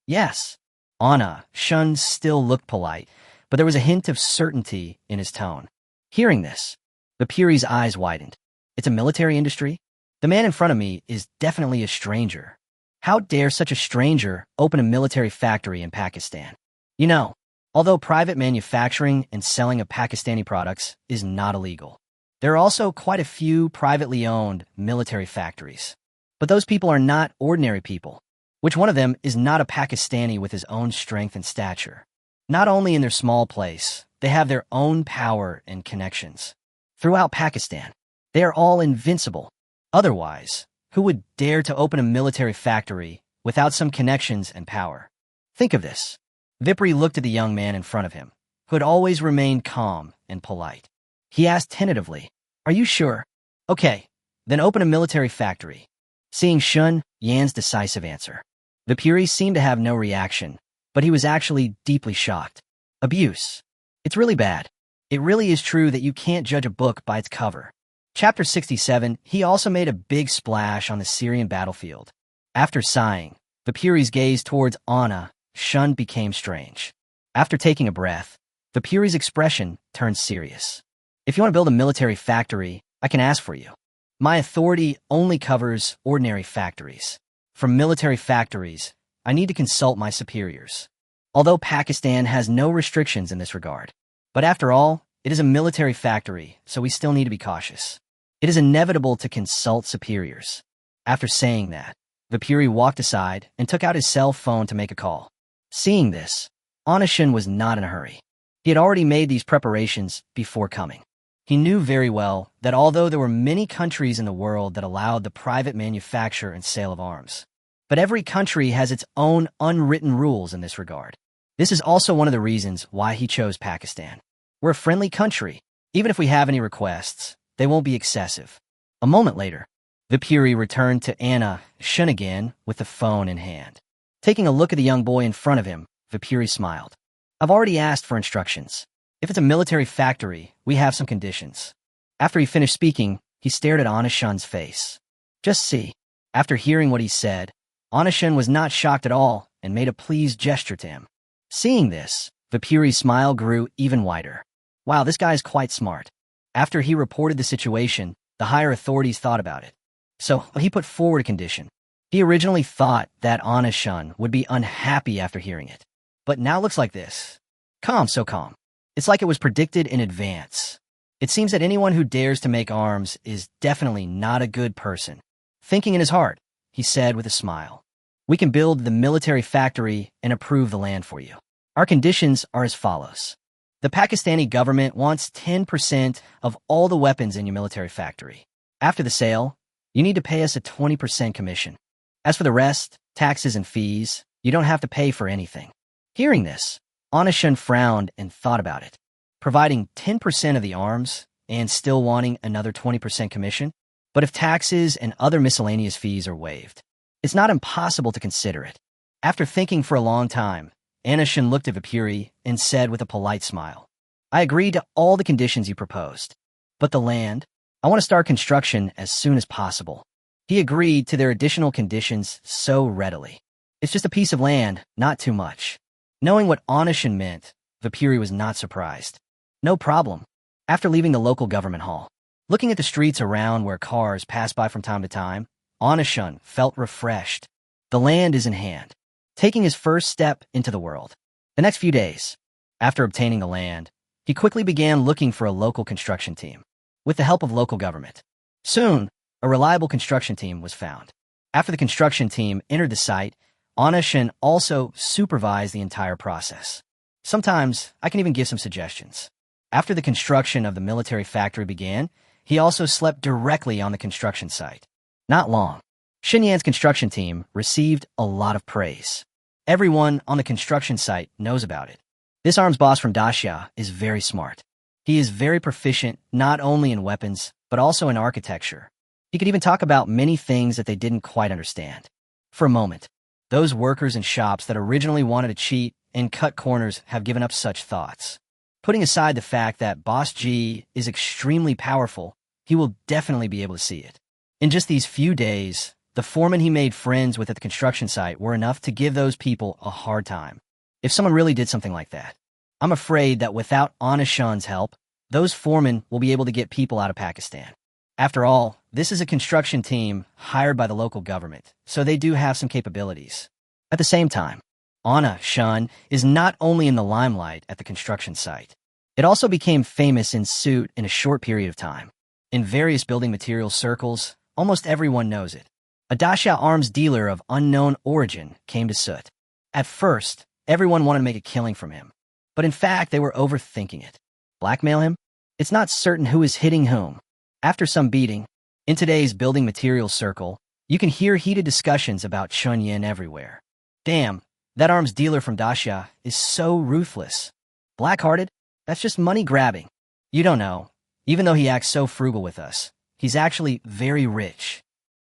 Yes. Anna Shun still looked polite, but there was a hint of certainty in his tone. Hearing this, Vipuri's eyes widened. It's a military industry? The man in front of me is definitely a stranger. How dare such a stranger open a military factory in Pakistan? You know, although private manufacturing and selling of Pakistani products is not illegal, there are also quite a few privately owned military factories. But those people are not ordinary people. Which one of them is not a Pakistani with his own strength and stature? Not only in their small place, they have their own power and connections. Throughout Pakistan, they are all invincible. Otherwise, who would dare to open a military factory without some connections and power? Think of this. Vipuri looked at the young man in front of him, who had always remained calm and polite. He asked tentatively, "Are you sure?" "Okay, then open a military factory." Seeing Shun Yan's decisive answer, Vipuri seemed to have no reaction, but he was actually deeply shocked. Abuse. It's really bad. It really is true that you can't judge a book by its cover. Chapter 67, he also made a big splash on the Syrian battlefield. After sighing, Vipuri's gaze towards Anna Shun became strange. After taking a breath, Vipuri's expression turned serious. "If you want to build a military factory, I can ask for you. My authority only covers ordinary factories. For military factories, I need to consult my superiors. Although Pakistan has no restrictions in this regard. But after all, it is a military factory, so we still need to be cautious. It is inevitable to consult superiors." After saying that, Vipuri walked aside and took out his cell phone to make a call. Seeing this, Anishin was not in a hurry. He had already made these preparations before coming. He knew very well that although there were many countries in the world that allowed the private manufacture and sale of arms, but every country has its own unwritten rules in this regard. This is also one of the reasons why he chose Pakistan. We're a friendly country. Even if we have any requests, they won't be excessive. A moment later, Vipuri returned to Anna Shun again with the phone in hand. Taking a look at the young boy in front of him, Vipuri smiled. "I've already asked for instructions. If it's a military factory, we have some conditions. After he finished speaking, he stared at Anashun's face. Just see. After hearing what he said, Anashun was not shocked at all and made a pleased gesture to him. Seeing this, Vipuri's smile grew even wider. Wow, this guy is quite smart. After he reported the situation, the higher authorities thought about it. So he put forward a condition. He originally thought that Anashun would be unhappy after hearing it. But now looks like this. Calm, so calm. It's like it was predicted in advance. It seems that anyone who dares to make arms is definitely not a good person. Thinking in his heart, he said with a smile, "We can build the military factory and approve the land for you. Our conditions are as follows. The Pakistani government wants 10% of all the weapons in your military factory. After the sale, you need to pay us a 20% commission. As for the rest, taxes and fees, you don't have to pay for anything." Hearing this, Anashun frowned and thought about it. Providing 10% of the arms and still wanting another 20% commission? But if taxes and other miscellaneous fees are waived, it's not impossible to consider it. After thinking for a long time, Anashun looked at Vipuri and said with a polite smile, "I agree to all the conditions you proposed. But the land, I want to start construction as soon as possible." He agreed to their additional conditions so readily. It's just a piece of land, not too much. Knowing what Anashun meant, Vipuri was not surprised. No problem. After leaving the local government hall, looking at the streets around where cars passed by from time to time, Anashun felt refreshed. The land is in hand, taking his first step into the world. The next few days, after obtaining the land, he quickly began looking for a local construction team, with the help of local government. Soon, a reliable construction team was found. After the construction team entered the site, Anashun also supervised the entire process. Sometimes, I can even give some suggestions. After the construction of the military factory began, he also slept directly on the construction site. Not long, Xinyan's construction team received a lot of praise. Everyone on the construction site knows about it. This arms boss from Daxia is very smart. He is very proficient not only in weapons, but also in architecture. He could even talk about many things that they didn't quite understand. For a moment, those workers in shops that originally wanted to cheat and cut corners have given up such thoughts. Putting aside the fact that Boss G is extremely powerful, he will definitely be able to see it. In just these few days, the foremen he made friends with at the construction site were enough to give those people a hard time. If someone really did something like that, I'm afraid that without Anashun's help, those foremen will be able to get people out of Pakistan. After all, this is a construction team hired by the local government, so they do have some capabilities. At the same time, Anashun is not only in the limelight at the construction site. It also became famous in Suit in a short period of time. In various building materials circles, almost everyone knows it. A Daxia arms dealer of unknown origin came to Suit. At first, everyone wanted to make a killing from him. But in fact, they were overthinking it. Blackmail him? It's not certain who is hitting whom. After some beating, in today's building materials circle, you can hear heated discussions about Chunyin everywhere. Damn, that arms dealer from Daxia is so ruthless. Black-hearted? That's just money grabbing. You don't know. Even though he acts so frugal with us, he's actually very rich.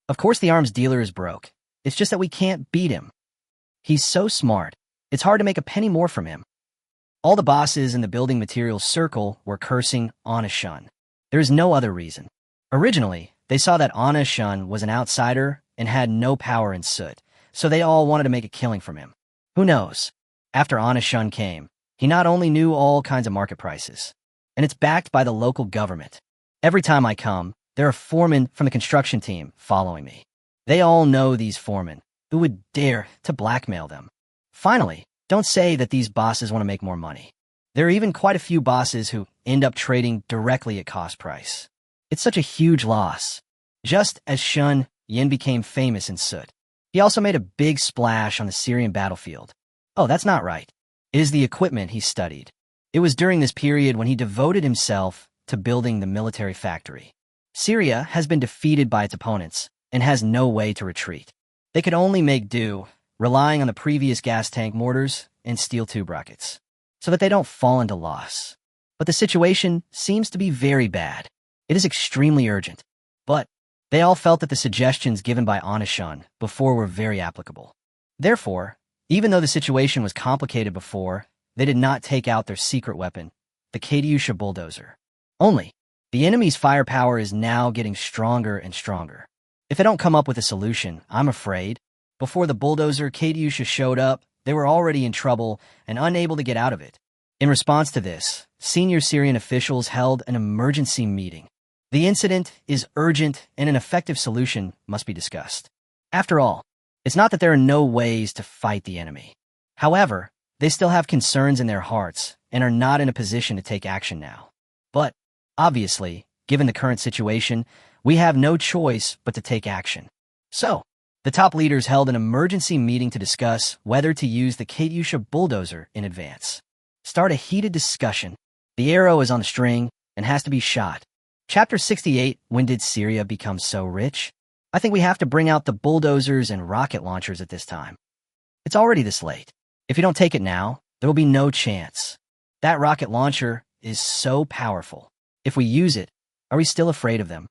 Of course the arms dealer is broke. It's just that we can't beat him. He's so smart, it's hard to make a penny more from him. All the bosses in the building materials circle were cursing Anashun. There is no other reason. Originally, they saw that Anashun was an outsider and had no power in Suit, so they all wanted to make a killing from him. Who knows? After Anashun came, he not only knew all kinds of market prices, and it's backed by the local government. Every time I come, there are foremen from the construction team following me. They all know these foremen. Who would dare to blackmail them? Finally, don't say that these bosses want to make more money. There are even quite a few bosses who end up trading directly at cost price. It's such a huge loss. Just as Shun Yin became famous in Suit, he also made a big splash on the Syrian battlefield. Oh, that's not right. It is the equipment he studied. It was during this period when he devoted himself to building the military factory. Syria has been defeated by its opponents and has no way to retreat. They could only make do, relying on the previous gas tank mortars and steel tube rockets, so that they don't fall into loss. But the situation seems to be very bad. It is extremely urgent. But they all felt that the suggestions given by Anashun before were very applicable. Therefore, even though the situation was complicated before, they did not take out their secret weapon, the Katyusha bulldozer. Only, The enemy's firepower is now getting stronger and stronger. If they don't come up with a solution, I'm afraid, before the bulldozer Katyusha showed up, they were already in trouble and unable to get out of it. In response to this, senior Syrian officials held an emergency meeting. The incident is urgent and an effective solution must be discussed. After all, it's not that there are no ways to fight the enemy. However, they still have concerns in their hearts and are not in a position to take action now. But, obviously, given the current situation, we have no choice but to take action. So, the top leaders held an emergency meeting to discuss whether to use the Katyusha bulldozer in advance. Start a heated discussion. The arrow is on the string and has to be shot. Chapter 68, When Did Syria Become So Rich? I think we have to bring out the bulldozers and rocket launchers at this time. It's already this late. If you don't take it now, there will be no chance. That rocket launcher is so powerful. If we use it, are we still afraid of them?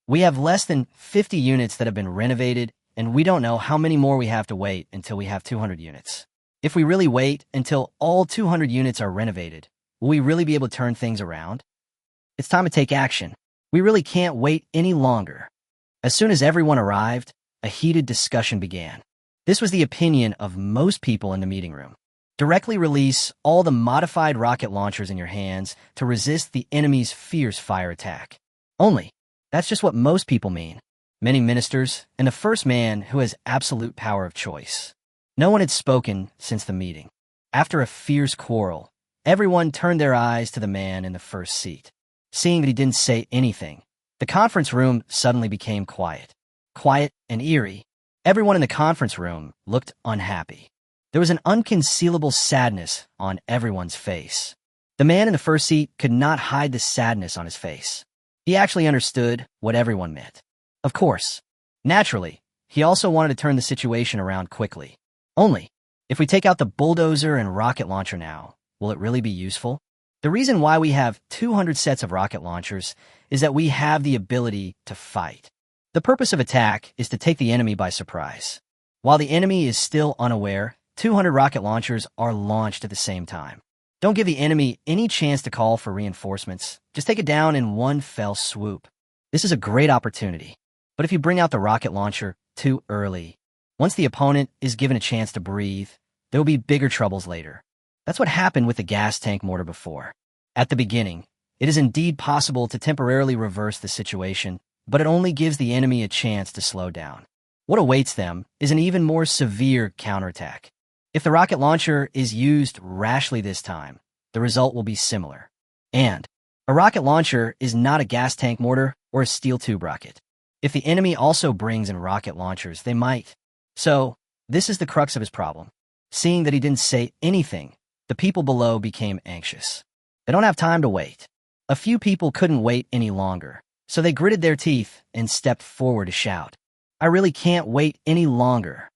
We have less than 50 units that have been renovated, and we don't know how many more we have to wait until we have 200 units. If we really wait until all 200 units are renovated, will we really be able to turn things around? It's time to take action. We really can't wait any longer. As soon as everyone arrived, a heated discussion began. This was the opinion of most people in the meeting room. Directly release all the modified rocket launchers in your hands to resist the enemy's fierce fire attack. Only, that's just what most people mean. Many ministers, and the first man who has absolute power of choice. No one had spoken since the meeting. After a fierce quarrel, everyone turned their eyes to the man in the first seat. Seeing that he didn't say anything, the conference room suddenly became quiet. Quiet and eerie. Everyone in the conference room looked unhappy. There was an unconcealable sadness on everyone's face. The man in the first seat could not hide the sadness on his face. He actually understood what everyone meant. Of course, naturally, he also wanted to turn the situation around quickly. Only, if we take out the bulldozer and rocket launcher now, will it really be useful? The reason why we have 200 sets of rocket launchers is that we have the ability to fight. The purpose of attack is to take the enemy by surprise. While the enemy is still unaware, 200 rocket launchers are launched at the same time. Don't give the enemy any chance to call for reinforcements. Just take it down in one fell swoop. This is a great opportunity. But if you bring out the rocket launcher too early, once the opponent is given a chance to breathe, there will be bigger troubles later. That's what happened with the gas tank mortar before. At the beginning, it is indeed possible to temporarily reverse the situation, but it only gives the enemy a chance to slow down. What awaits them is an even more severe counterattack. If the rocket launcher is used rashly this time, the result will be similar. And a rocket launcher is not a gas tank mortar or a steel tube rocket. If the enemy also brings in rocket launchers, they might. So, this is the crux of his problem. Seeing that he didn't say anything, the people below became anxious. They don't have time to wait. A few people couldn't wait any longer, so they gritted their teeth and stepped forward to shout, "I really can't wait any longer.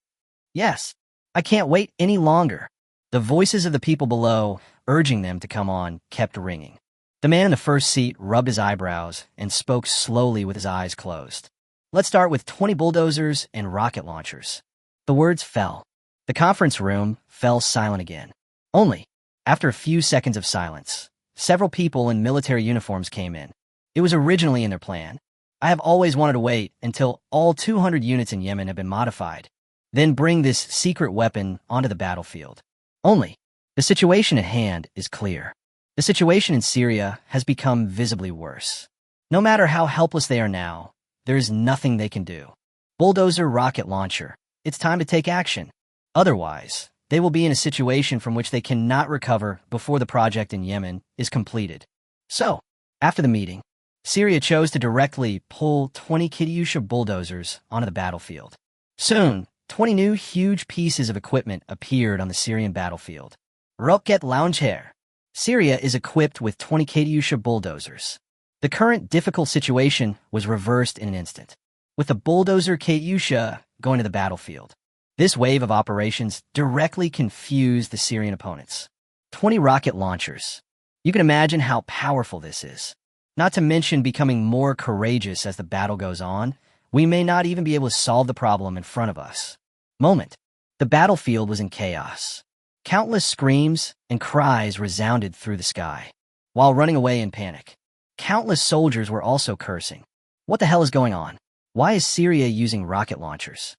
Yes, I can't wait any longer." The voices of the people below, urging them to come on, kept ringing. The man in the first seat rubbed his eyebrows and spoke slowly with his eyes closed. "Let's start with 20 bulldozers and rocket launchers." The words fell. The conference room fell silent again. Only, after a few seconds of silence, several people in military uniforms came in. It was originally in their plan. I have always wanted to wait until all 200 units in Yemen have been modified, then bring this secret weapon onto the battlefield. Only, the situation at hand is clear. The situation in Syria has become visibly worse. No matter how helpless they are now, there is nothing they can do. Bulldozer rocket launcher, it's time to take action. Otherwise, they will be in a situation from which they cannot recover before the project in Yemen is completed. So, after the meeting, Syria chose to directly pull 20 Katyusha bulldozers onto the battlefield. Soon, 20 new huge pieces of equipment appeared on the Syrian battlefield. Rocket launcher. Syria is equipped with 20 Katyusha bulldozers. The current difficult situation was reversed in an instant, with the bulldozer Katyusha going to the battlefield. This wave of operations directly confused the Syrian opponents. 20 rocket launchers. You can imagine how powerful this is. Not to mention becoming more courageous as the battle goes on, we may not even be able to solve the problem in front of us. The battlefield was in chaos. Countless screams and cries resounded through the sky, while running away in panic. Countless soldiers were also cursing. What the hell is going on? Why is Syria using rocket launchers?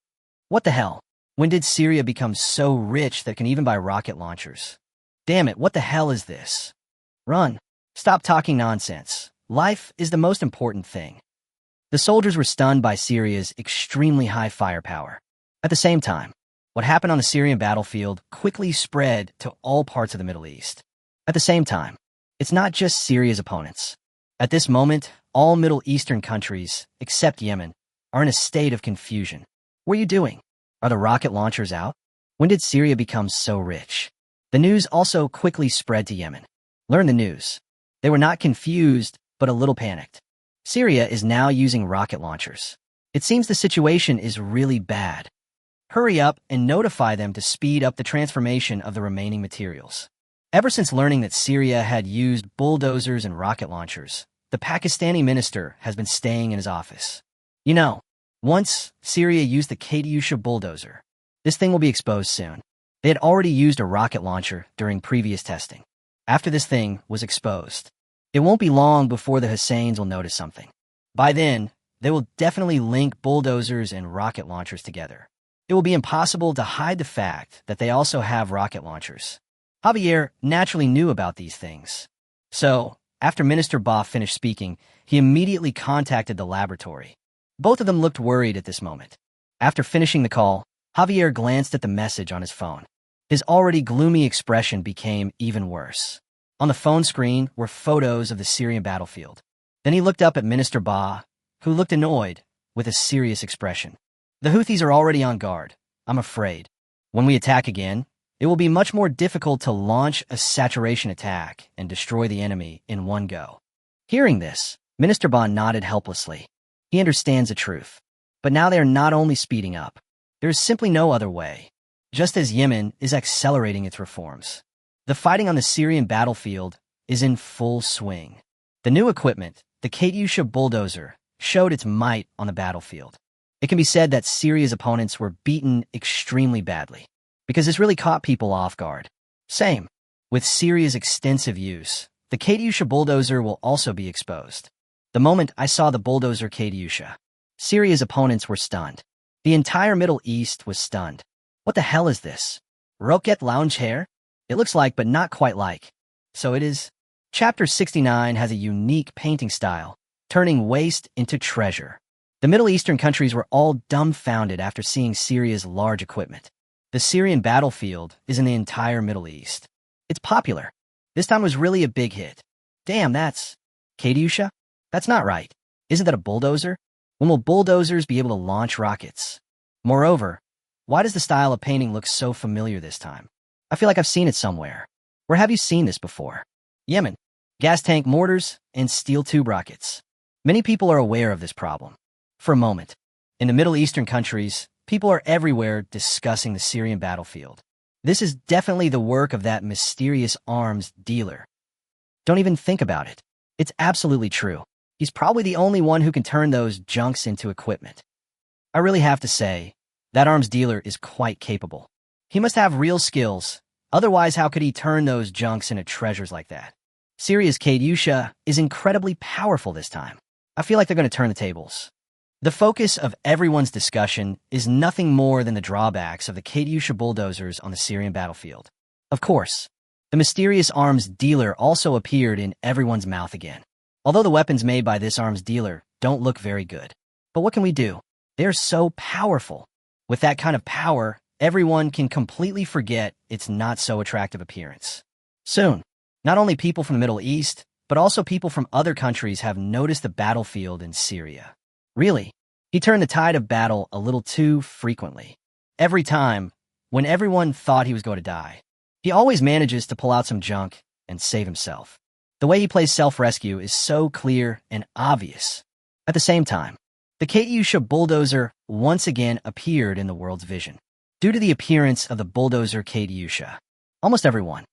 What the hell? When did Syria become so rich that it can even buy rocket launchers? Damn it, what the hell is this? Run. Stop talking nonsense. Life is the most important thing. The soldiers were stunned by Syria's extremely high firepower. At the same time, what happened on the Syrian battlefield quickly spread to all parts of the Middle East. At the same time, it's not just Syria's opponents. At this moment, all Middle Eastern countries, except Yemen, are in a state of confusion. What are you doing? Are the rocket launchers out? When did Syria become so rich? The news also quickly spread to Yemen. Learn the news. They were not confused, but a little panicked. Syria is now using rocket launchers. It seems the situation is really bad. Hurry up and notify them to speed up the transformation of the remaining materials. Ever since learning that Syria had used bulldozers and rocket launchers, the Pakistani minister has been staying in his office. You know, once Syria used the Katyusha bulldozer. This thing will be exposed soon. They had already used a rocket launcher during previous testing. After this thing was exposed, it won't be long before the Husseins will notice something. By then, they will definitely link bulldozers and rocket launchers together. It will be impossible to hide the fact that they also have rocket launchers. Javier naturally knew about these things. So, after Minister Ba finished speaking, he immediately contacted the laboratory. Both of them looked worried at this moment. After finishing the call, Javier glanced at the message on his phone. His already gloomy expression became even worse. On the phone screen were photos of the Syrian battlefield. Then he looked up at Minister Ba, who looked annoyed, with a serious expression. The Houthis are already on guard, I'm afraid. When we attack again, it will be much more difficult to launch a saturation attack and destroy the enemy in one go. Hearing this, Minister Ba nodded helplessly. He understands the truth. But now they are not only speeding up. There is simply no other way. Just as Yemen is accelerating its reforms, the fighting on the Syrian battlefield is in full swing. The new equipment, the Katyusha bulldozer, showed its might on the battlefield. It can be said that Syria's opponents were beaten extremely badly, because this really caught people off guard. Same. With Syria's extensive use, the Katyusha bulldozer will also be exposed. The moment I saw the bulldozer Katyusha, Syria's opponents were stunned. The entire Middle East was stunned. What the hell is this? Rocket lounge hair? It looks like, but not quite like. So it is. Chapter 69 has a unique painting style, turning waste into treasure. The Middle Eastern countries were all dumbfounded after seeing Syria's large equipment. The Syrian battlefield is in the entire Middle East. It's popular. This time was really a big hit. Damn, that's Katyusha? That's not right. Isn't that a bulldozer? When will bulldozers be able to launch rockets? Moreover, why does the style of painting look so familiar this time? I feel like I've seen it somewhere. Where have you seen this before? Yemen. Gas tank mortars and steel tube rockets. Many people are aware of this problem. For a moment, in the Middle Eastern countries, people are everywhere discussing the Syrian battlefield. This is definitely the work of that mysterious arms dealer. Don't even think about it. It's absolutely true. He's probably the only one who can turn those junks into equipment. I really have to say, that arms dealer is quite capable. He must have real skills, otherwise how could he turn those junks into treasures like that? Syria's Katyusha is incredibly powerful this time. I feel like they're going to turn the tables. The focus of everyone's discussion is nothing more than the drawbacks of the Katyusha bulldozers on the Syrian battlefield. Of course, the mysterious arms dealer also appeared in everyone's mouth again. Although the weapons made by this arms dealer don't look very good. But what can we do? They're so powerful. With that kind of power, everyone can completely forget its not-so-attractive appearance. Soon, not only people from the Middle East, but also people from other countries have noticed the battlefield in Syria. Really, he turned the tide of battle a little too frequently. Every time, when everyone thought he was going to die, he always manages to pull out some junk and save himself. The way he plays self-rescue is so clear and obvious. At the same time, the Katyusha bulldozer once again appeared in the world's vision. Due to the appearance of the bulldozer Katyusha, almost everyone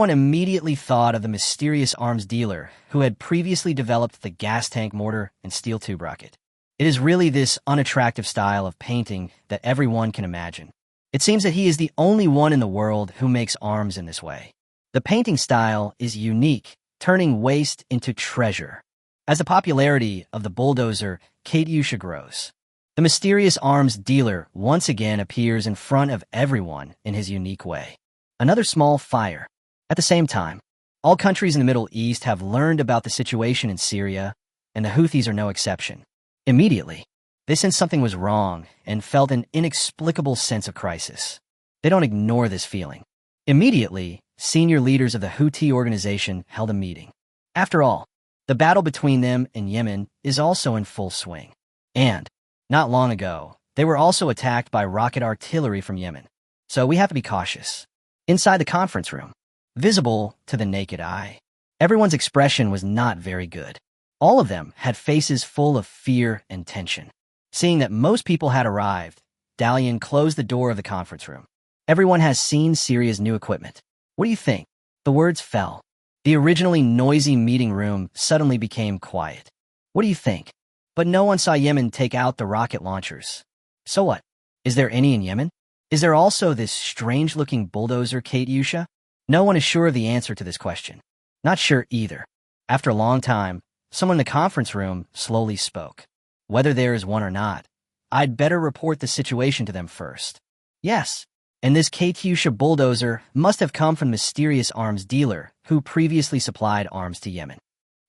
immediately thought of the mysterious arms dealer who had previously developed the gas tank mortar and steel tube rocket. It is really this unattractive style of painting that everyone can imagine. It seems that he is the only one in the world who makes arms in this way. The painting style is unique, turning waste into treasure. As the popularity of the bulldozer Katyusha grows, the mysterious arms dealer once again appears in front of everyone in his unique way. Another small fire. At the same time, all countries in the Middle East have learned about the situation in Syria, and the Houthis are no exception. Immediately, they sensed something was wrong and felt an inexplicable sense of crisis. They don't ignore this feeling. Immediately, senior leaders of the Houthi organization held a meeting. After all, the battle between them and Yemen is also in full swing. And, not long ago, they were also attacked by rocket artillery from Yemen. So we have to be cautious. Inside the conference room, visible to the naked eye, everyone's expression was not very good. All of them had faces full of fear and tension. Seeing that most people had arrived, Dalian closed the door of the conference room. Everyone has seen Syria's new equipment. What do you think? The words fell. The originally noisy meeting room suddenly became quiet. What do you think? But no one saw Yemen take out the rocket launchers. So what? Is there any in Yemen? Is there also this strange-looking bulldozer Katyusha? No one is sure of the answer to this question. Not sure either. After a long time, someone in the conference room slowly spoke. Whether there is one or not, I'd better report the situation to them first. Yes, and this Katyusha bulldozer must have come from the mysterious arms dealer who previously supplied arms to Yemen.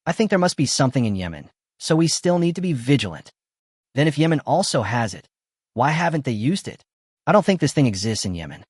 I think there must be something in Yemen, so we still need to be vigilant. Then if Yemen also has it, why haven't they used it? I don't think this thing exists in Yemen.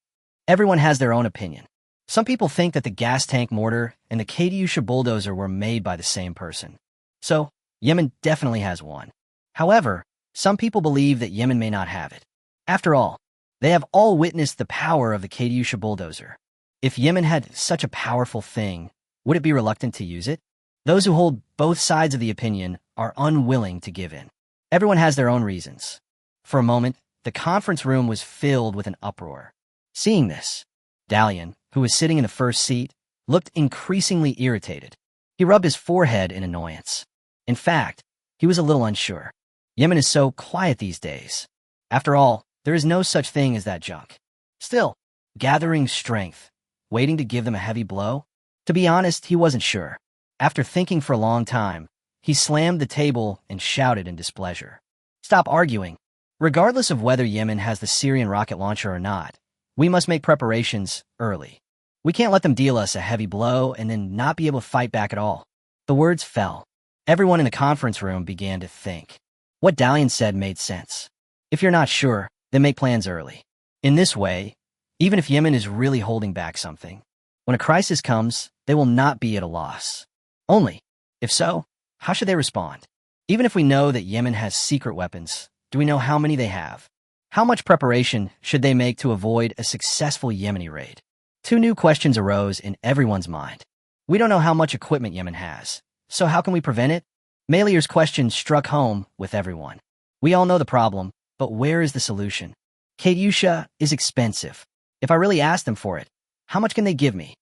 Everyone has their own opinion. Some people think that the gas tank mortar and the Katyusha bulldozer were made by the same person. So, Yemen definitely has one. However, some people believe that Yemen may not have it. After all, they have all witnessed the power of the Katyusha bulldozer. If Yemen had such a powerful thing, would it be reluctant to use it? Those who hold both sides of the opinion are unwilling to give in. Everyone has their own reasons. For a moment, the conference room was filled with an uproar. Seeing this, Dalian, who was sitting in the first seat, looked increasingly irritated. He rubbed his forehead in annoyance. In fact, he was a little unsure. Yemen is so quiet these days. After all, there is no such thing as that junk. Still, gathering strength, waiting to give them a heavy blow? To be honest, he wasn't sure. After thinking for a long time, he slammed the table and shouted in displeasure. Stop arguing. Regardless of whether Yemen has the Syrian rocket launcher or not, we must make preparations early. We can't let them deal us a heavy blow and then not be able to fight back at all. The words fell. Everyone in the conference room began to think. What Dalian said made sense. If you're not sure, then make plans early. In this way, even if Yemen is really holding back something, when a crisis comes, they will not be at a loss. Only, if so, how should they respond? Even if we know that Yemen has secret weapons, do we know how many they have? How much preparation should they make to avoid a successful Yemeni raid? Two new questions arose in everyone's mind. We don't know how much equipment Yemen has, so how can we prevent it? Malier's question struck home with everyone. We all know the problem, but where is the solution? Katyusha is expensive. If I really ask them for it, how much can they give me?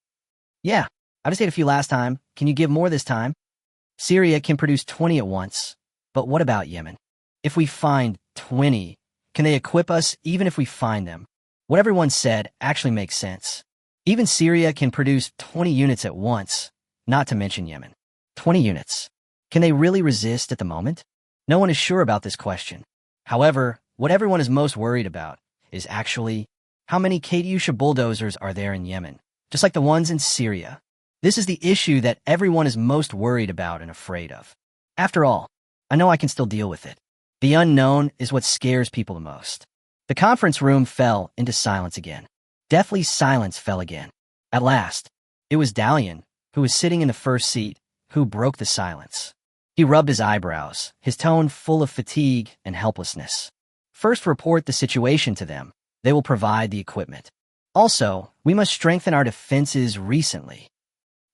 Yeah, I just ate a few last time. Can you give more this time? Syria can produce 20 at once, but what about Yemen? If we find 20, can they equip us even if we find them? What everyone said actually makes sense. Even Syria can produce 20 units at once, not to mention Yemen. 20 units. Can they really resist at the moment? No one is sure about this question. However, what everyone is most worried about is actually how many Katyusha bulldozers are there in Yemen, just like the ones in Syria. This is the issue that everyone is most worried about and afraid of. After all, I know I can still deal with it. The unknown is what scares people the most. The conference room fell into silence again. Deathly silence fell again. At last, it was Dalian, who was sitting in the first seat, who broke the silence. He rubbed his eyebrows, his tone full of fatigue and helplessness. First, report the situation to them. They will provide the equipment. Also, we must strengthen our defenses recently.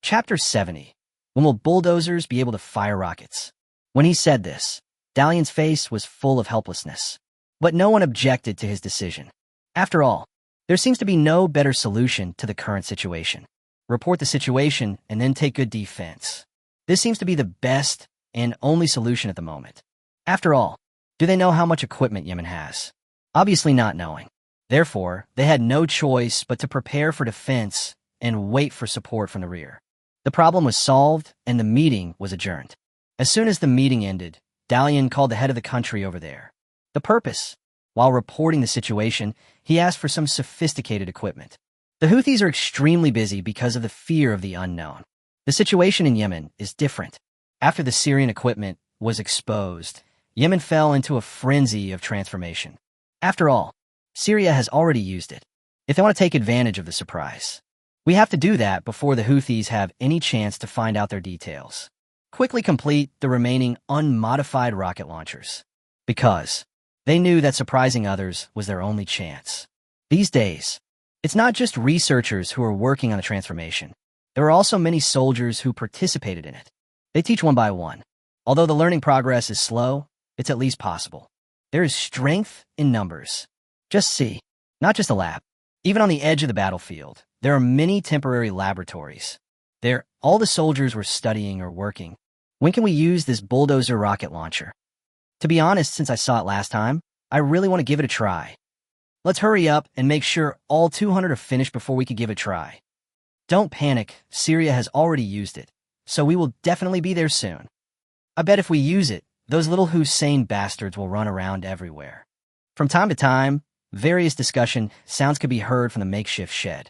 Chapter 70. When will bulldozers be able to fire rockets? When he said this, Dalian's face was full of helplessness. But no one objected to his decision. After all, there seems to be no better solution to the current situation. Report the situation and then take good defense. This seems to be the best and only solution at the moment. After all, do they know how much equipment Yemen has? Obviously not knowing. Therefore, they had no choice but to prepare for defense and wait for support from the rear. The problem was solved and the meeting was adjourned. As soon as the meeting ended, Dalian called the head of the country over there. The purpose? While reporting the situation, he asked for some sophisticated equipment. The Houthis are extremely busy because of the fear of the unknown. The situation in Yemen is different. After the Syrian equipment was exposed, Yemen fell into a frenzy of transformation. After all, Syria has already used it. If they want to take advantage of the surprise, we have to do that before the Houthis have any chance to find out their details. Quickly complete the remaining unmodified rocket launchers, because they knew that surprising others was their only chance. These days, it's not just researchers who are working on the transformation. There are also many soldiers who participated in it. They teach one by one. Although the learning progress is slow, it's at least possible. There is strength in numbers. Just see, not just a lab. Even on the edge of the battlefield, there are many temporary laboratories. There, all the soldiers were studying or working. When can we use this bulldozer rocket launcher? To be honest, since I saw it last time, I really want to give it a try. Let's hurry up and make sure all 200 are finished before we can give it a try. Don't panic, Syria has already used it, so we will definitely be there soon. I bet if we use it, those little Hussein bastards will run around everywhere. From time to time, various discussion sounds could be heard from the makeshift shed.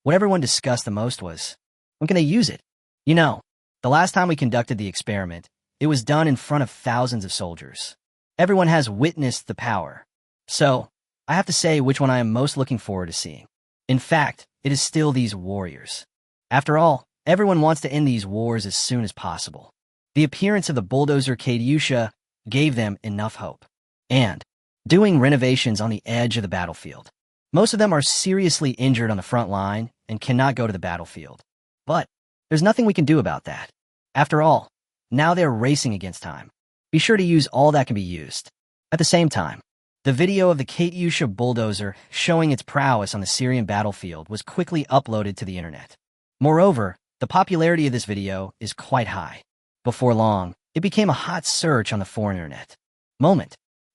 What everyone discussed the most was, when can they use it? You know, the last time we conducted the experiment, it was done in front of thousands of soldiers. Everyone has witnessed the power. So, I have to say which one I am most looking forward to seeing. In fact, it is still these warriors. After all, everyone wants to end these wars as soon as possible. The appearance of the bulldozer Katyusha gave them enough hope. And doing renovations on the edge of the battlefield. Most of them are seriously injured on the front line and cannot go to the battlefield. But there's nothing we can do about that. After all, now they're racing against time. Be sure to use all that can be used. At the same time, the video of the Katyusha bulldozer showing its prowess on the Syrian battlefield was quickly uploaded to the internet. Moreover, the popularity of this video is quite high. Before long, it became a hot search on the foreign internet.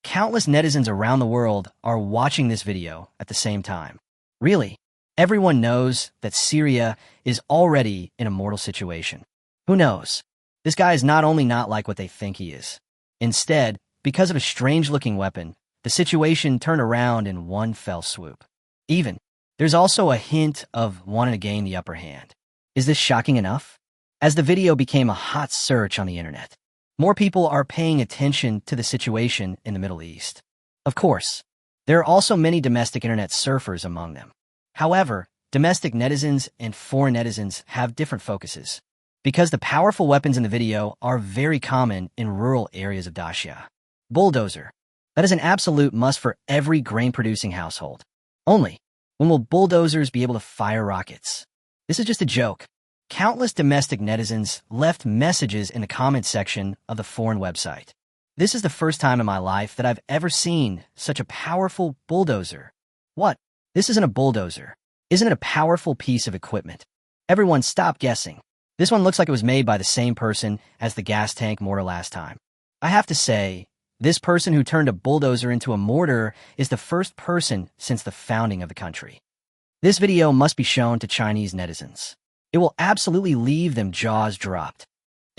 Countless netizens around the world are watching this video at the same time. Really, everyone knows that Syria is already in a mortal situation. Who knows? This guy is not only not like what they think he is. Instead, because of a strange-looking weapon, the situation turned around in one fell swoop. There's also a hint of wanting to gain the upper hand. Is this shocking enough? As the video became a hot search on the internet, more people are paying attention to the situation in the Middle East. Of course, there are also many domestic internet surfers among them. However, domestic netizens and foreign netizens have different focuses, because the powerful weapons in the video are very common in rural areas of Dacia. Bulldozer. That is an absolute must for every grain-producing household. Only, when will bulldozers be able to fire rockets? This is just a joke. Countless domestic netizens left messages in the comment section of the foreign website. This is the first time in my life that I've ever seen such a powerful bulldozer. What? This isn't a bulldozer. Isn't it a powerful piece of equipment? Everyone stop guessing. This one looks like it was made by the same person as the gas tank mortar last time. I have to say, this person who turned a bulldozer into a mortar is the first person since the founding of the country. This video must be shown to Chinese netizens. It will absolutely leave them jaws dropped.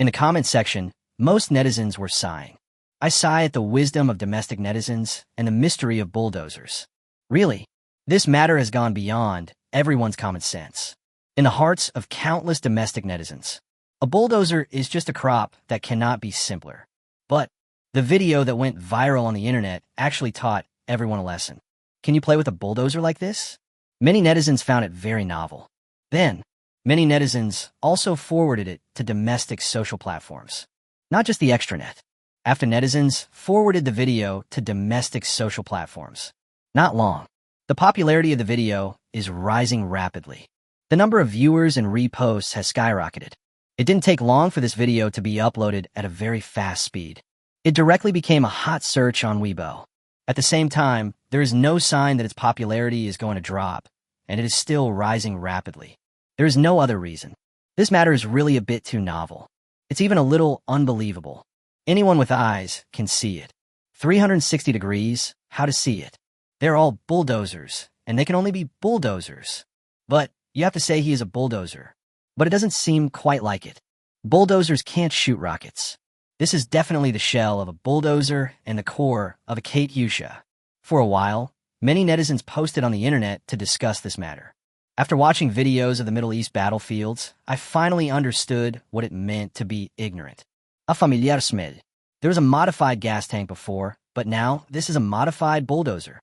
In the comment section, most netizens were sighing. I sigh at the wisdom of domestic netizens and the mystery of bulldozers. Really, this matter has gone beyond everyone's common sense. In the hearts of countless domestic netizens, a bulldozer is just a crop that cannot be simpler. But the video that went viral on the internet actually taught everyone a lesson. Can you play with a bulldozer like this? Many netizens found it very novel. Then, many netizens also forwarded it to domestic social platforms, not just the extranet. After netizens forwarded the video to domestic social platforms, not long, the popularity of the video is rising rapidly. The number of viewers and reposts has skyrocketed. It didn't take long for this video to be uploaded at a very fast speed. It directly became a hot search on Weibo. At the same time, there is no sign that its popularity is going to drop, and it is still rising rapidly. There is no other reason. This matter is really a bit too novel. It's even a little unbelievable. Anyone with eyes can see it. 360 degrees, how to see it. They're all bulldozers, and they can only be bulldozers. But you have to say he is a bulldozer. But it doesn't seem quite like it. Bulldozers can't shoot rockets. This is definitely the shell of a bulldozer and the core of a Katyusha. For a while, many netizens posted on the internet to discuss this matter. After watching videos of the Middle East battlefields, I finally understood what it meant to be ignorant. A familiar smell. There was a modified gas tank before, but now this is a modified bulldozer.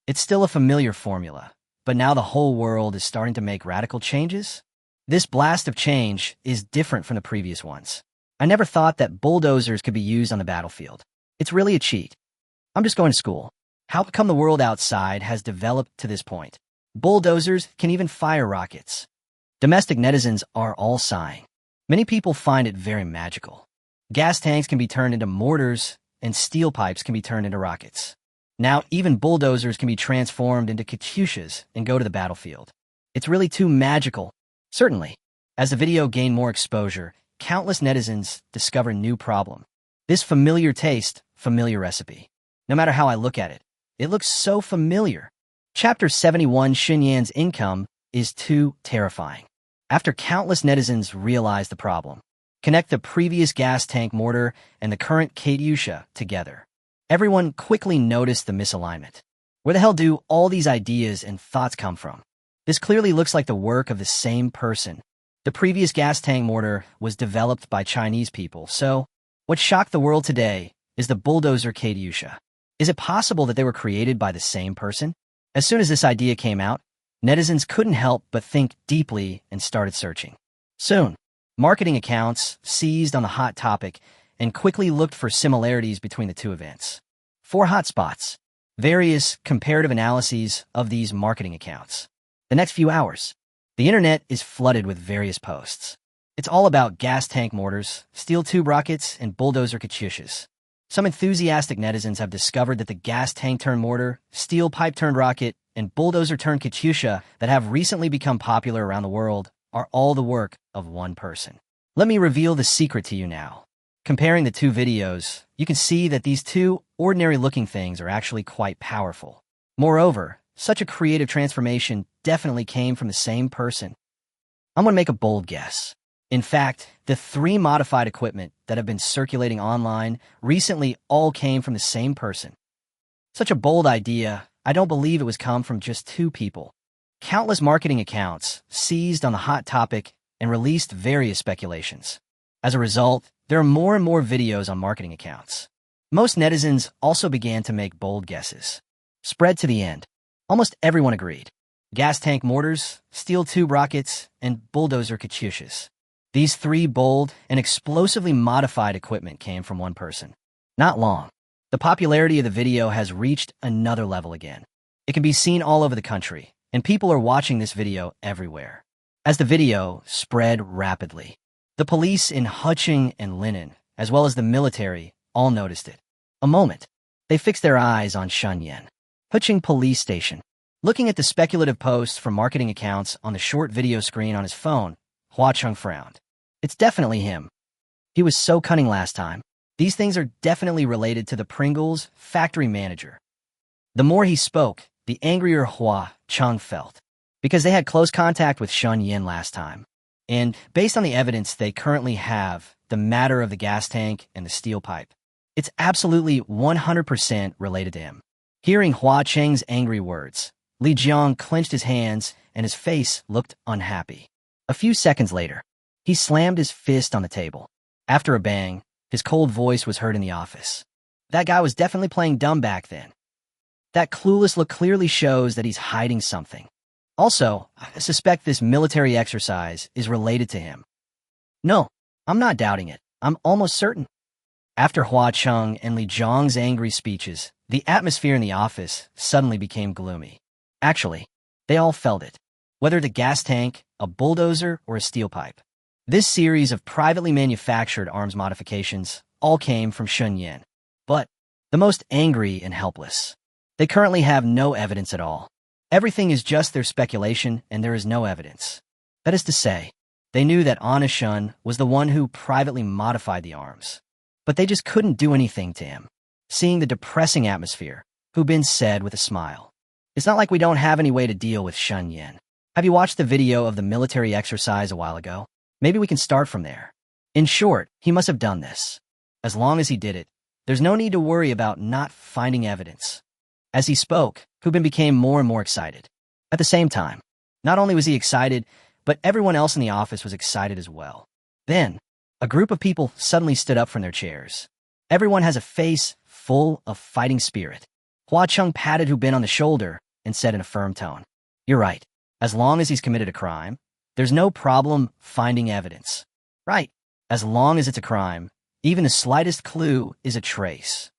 It's still a familiar formula, but now the whole world is starting to make radical changes. This blast of change is different from the previous ones. I never thought that bulldozers could be used on the battlefield. It's really a cheat. I'm just going to school. How come the world outside has developed to this point? Bulldozers can even fire rockets. Domestic netizens are all sighing. Many people find it very magical. Gas tanks can be turned into mortars, and steel pipes can be turned into rockets. Now, even bulldozers can be transformed into Katyushas and go to the battlefield. It's really too magical. Certainly, as the video gained more exposure, countless netizens discover a new problem. This familiar taste, familiar recipe. No matter how I look at it, it looks so familiar. Chapter 71 Xunyan's income is too terrifying. After countless netizens realize the problem, connect the previous gas tank mortar and the current Katyusha together. Everyone quickly noticed the misalignment. Where the hell do all these ideas and thoughts come from? This clearly looks like the work of the same person. The previous gas tank mortar was developed by Chinese people, so what shocked the world today is the bulldozer Katyusha. Is it possible that they were created by the same person? As soon as this idea came out, netizens couldn't help but think deeply and started searching. Soon, marketing accounts seized on the hot topic and quickly looked for similarities between the two events. 4 hotspots. Various comparative analyses of these marketing accounts. The next few hours, the internet is flooded with various posts. It's all about gas tank mortars, steel tube rockets, and bulldozer Katyushas. Some enthusiastic netizens have discovered that the gas tank-turned mortar, steel pipe-turned rocket, and bulldozer-turned Katyusha that have recently become popular around the world are all the work of one person. Let me reveal the secret to you now. Comparing the two videos, you can see that these two ordinary-looking things are actually quite powerful. Moreover, such a creative transformation definitely came from the same person. I'm going to make a bold guess. In fact, the 3 modified equipment that have been circulating online recently all came from the same person. Such a bold idea, I don't believe it was come from just 2 people. Countless marketing accounts seized on the hot topic and released various speculations. As a result, there are more and more videos on marketing accounts. Most netizens also began to make bold guesses. Spread to the end. Almost everyone agreed. Gas tank mortars, steel tube rockets, and bulldozer Katyushas. These 3 bold and explosively modified equipment came from one person. Not long. The popularity of the video has reached another level again. It can be seen all over the country, and people are watching this video everywhere. As the video spread rapidly, the police in Hucheng and Linen, as well as the military, all noticed it. A moment, they fixed their eyes on Xunyan. Hucheng Police Station. Looking at the speculative posts from marketing accounts on the short video screen on his phone, Hua Chung frowned. It's definitely him. He was so cunning last time. These things are definitely related to the Pringles factory manager. The more he spoke, the angrier Hua Chung felt, because they had close contact with Shun Yin last time. And based on the evidence they currently have, the matter of the gas tank and the steel pipe, it's absolutely 100% related to him. Hearing Hua Cheng's angry words, Li Jiang clenched his hands and his face looked unhappy. A few seconds later, he slammed his fist on the table. After a bang, his cold voice was heard in the office. That guy was definitely playing dumb back then. That clueless look clearly shows that he's hiding something. Also, I suspect this military exercise is related to him. No, I'm not doubting it. I'm almost certain. After Hua Chung and Li Jiang's angry speeches, the atmosphere in the office suddenly became gloomy. Actually, they all felt it. Whether the gas tank, a bulldozer, or a steel pipe. This series of privately manufactured arms modifications all came from Shun Yin. But the most angry and helpless. They currently have no evidence at all. Everything is just their speculation and there is no evidence. That is to say, they knew that Anna Shun was the one who privately modified the arms. But they just couldn't do anything to him. Seeing the depressing atmosphere, Hu Bin said with a smile. It's not like we don't have any way to deal with Shun Yin. Have you watched the video of the military exercise a while ago? Maybe we can start from there. In short, he must have done this. As long as he did it, there's no need to worry about not finding evidence. As he spoke, Hubin became more and more excited. At the same time, not only was he excited, but everyone else in the office was excited as well. Then, a group of people suddenly stood up from their chairs. Everyone has a face full of fighting spirit. Hua Chung patted Hubin on the shoulder and said in a firm tone, "You're right. As long as he's committed a crime, there's no problem finding evidence. Right. As long as it's a crime, even the slightest clue is a trace."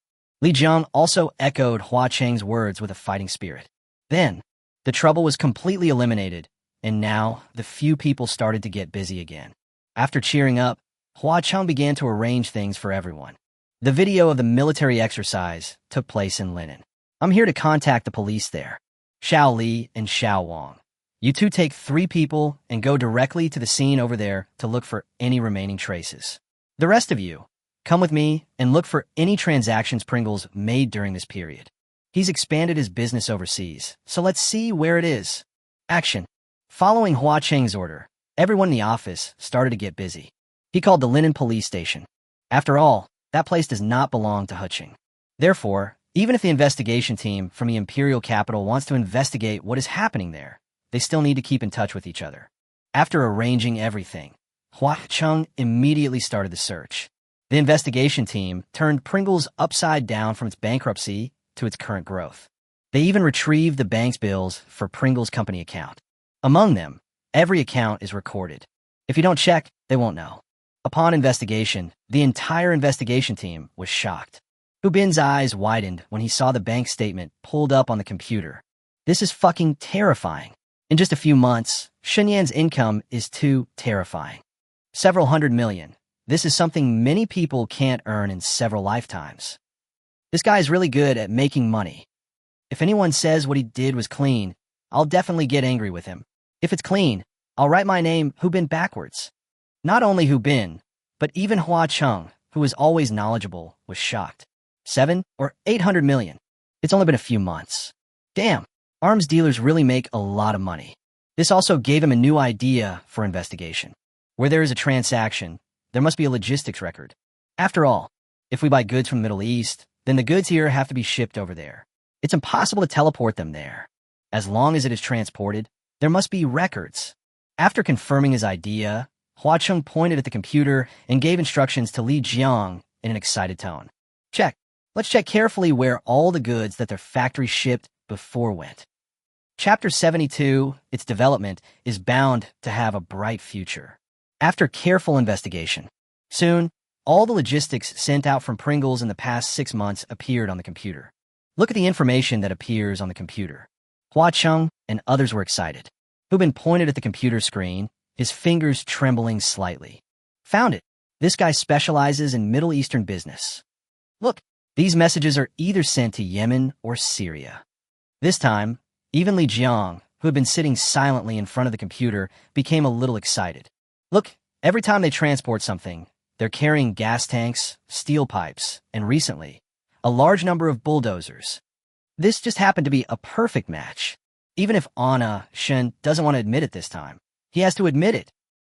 Li Jiang also echoed Hua Cheng's words with a fighting spirit. Then, the trouble was completely eliminated, and now the few people started to get busy again. After cheering up, Hua Cheng began to arrange things for everyone. The video of the military exercise took place in Linen. "I'm here to contact the police there. Xiao Li and Xiao Wang. You two take 3 people and go directly to the scene over there to look for any remaining traces. The rest of you, come with me and look for any transactions Pringles made during this period. He's expanded his business overseas, so let's see where it is. Action." Following Hua Cheng's order, everyone in the office started to get busy. He called the Linen police station. After all, that place does not belong to Hucheng. Therefore, even if the investigation team from the Imperial Capital wants to investigate what is happening there, they still need to keep in touch with each other. After arranging everything, Hua Cheng immediately started the search. The investigation team turned Pringles upside down from its bankruptcy to its current growth. They even retrieved the bank's bills for Pringles' company account. Among them, every account is recorded. If you don't check, they won't know. Upon investigation, the entire investigation team was shocked. Hubin's eyes widened when he saw the bank statement pulled up on the computer. This is fucking terrifying. In just a few months, Shunyan's income is too terrifying. Several hundred million. This is something many people can't earn in several lifetimes. This guy is really good at making money. If anyone says what he did was clean, I'll definitely get angry with him. If it's clean, I'll write my name Hubin backwards. Not only Hubin, but even Hua Cheng, who is always knowledgeable, was shocked. 7 or 800 million. It's only been a few months. Damn, arms dealers really make a lot of money. This also gave him a new idea for investigation. Where there is a transaction, there must be a logistics record. After all, if we buy goods from the Middle East, then the goods here have to be shipped over there. It's impossible to teleport them there. As long as it is transported, there must be records. After confirming his idea, Hua Cheng pointed at the computer and gave instructions to Li Jiang in an excited tone. Check. Let's check carefully where all the goods that their factory shipped before went. Chapter 72, its development, is bound to have a bright future. After careful investigation, soon, all the logistics sent out from Pringles in the past 6 months appeared on the computer. Look at the information that appears on the computer. Hua Cheng and others were excited. Hubin pointed at the computer screen, his fingers trembling slightly. Found it. This guy specializes in Middle Eastern business. Look, these messages are either sent to Yemen or Syria. This time, even Li Jiang, who had been sitting silently in front of the computer, became a little excited. Look, every time they transport something, they're carrying gas tanks, steel pipes, and recently, a large number of bulldozers. This just happened to be a perfect match. Even if Anna Shen doesn't want to admit it this time, he has to admit it,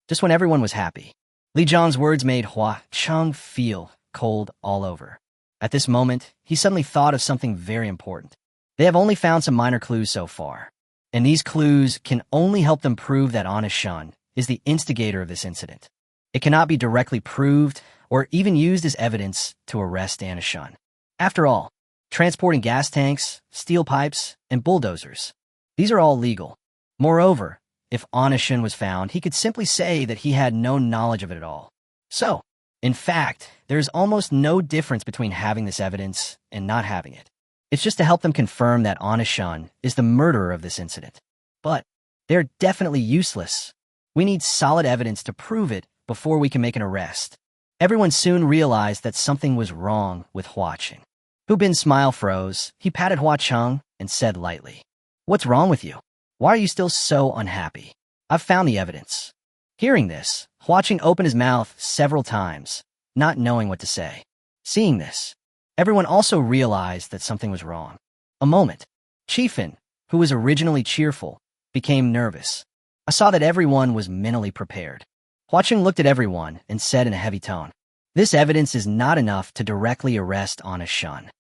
just when everyone was happy. Li Jiang's words made Hua Cheng feel cold all over. At this moment, he suddenly thought of something very important. They have only found some minor clues so far, and these clues can only help them prove that Anna Shen is the instigator of this incident. It cannot be directly proved or even used as evidence to arrest Anna Shen. After all, transporting gas tanks, steel pipes, and bulldozers, these are all legal. Moreover, if Anna Shen was found, he could simply say that he had no knowledge of it at all. So, in fact, there is almost no difference between having this evidence and not having it. It's just to help them confirm that Anna Shen is the murderer of this incident. But they're definitely useless. We need solid evidence to prove it before we can make an arrest. Everyone soon realized that something was wrong with Hua Cheng. Hubin's smile froze. He patted Hua Cheng and said lightly, "What's wrong with you? Why are you still so unhappy? I've found the evidence." Hearing this, Hua Cheng opened his mouth several times, not knowing what to say. Seeing this, everyone also realized that something was wrong. A moment, Chifin, who was originally cheerful, became nervous. I saw that everyone was mentally prepared. Hua Cheng looked at everyone and said in a heavy tone, "This evidence is not enough to directly arrest Honest Shun.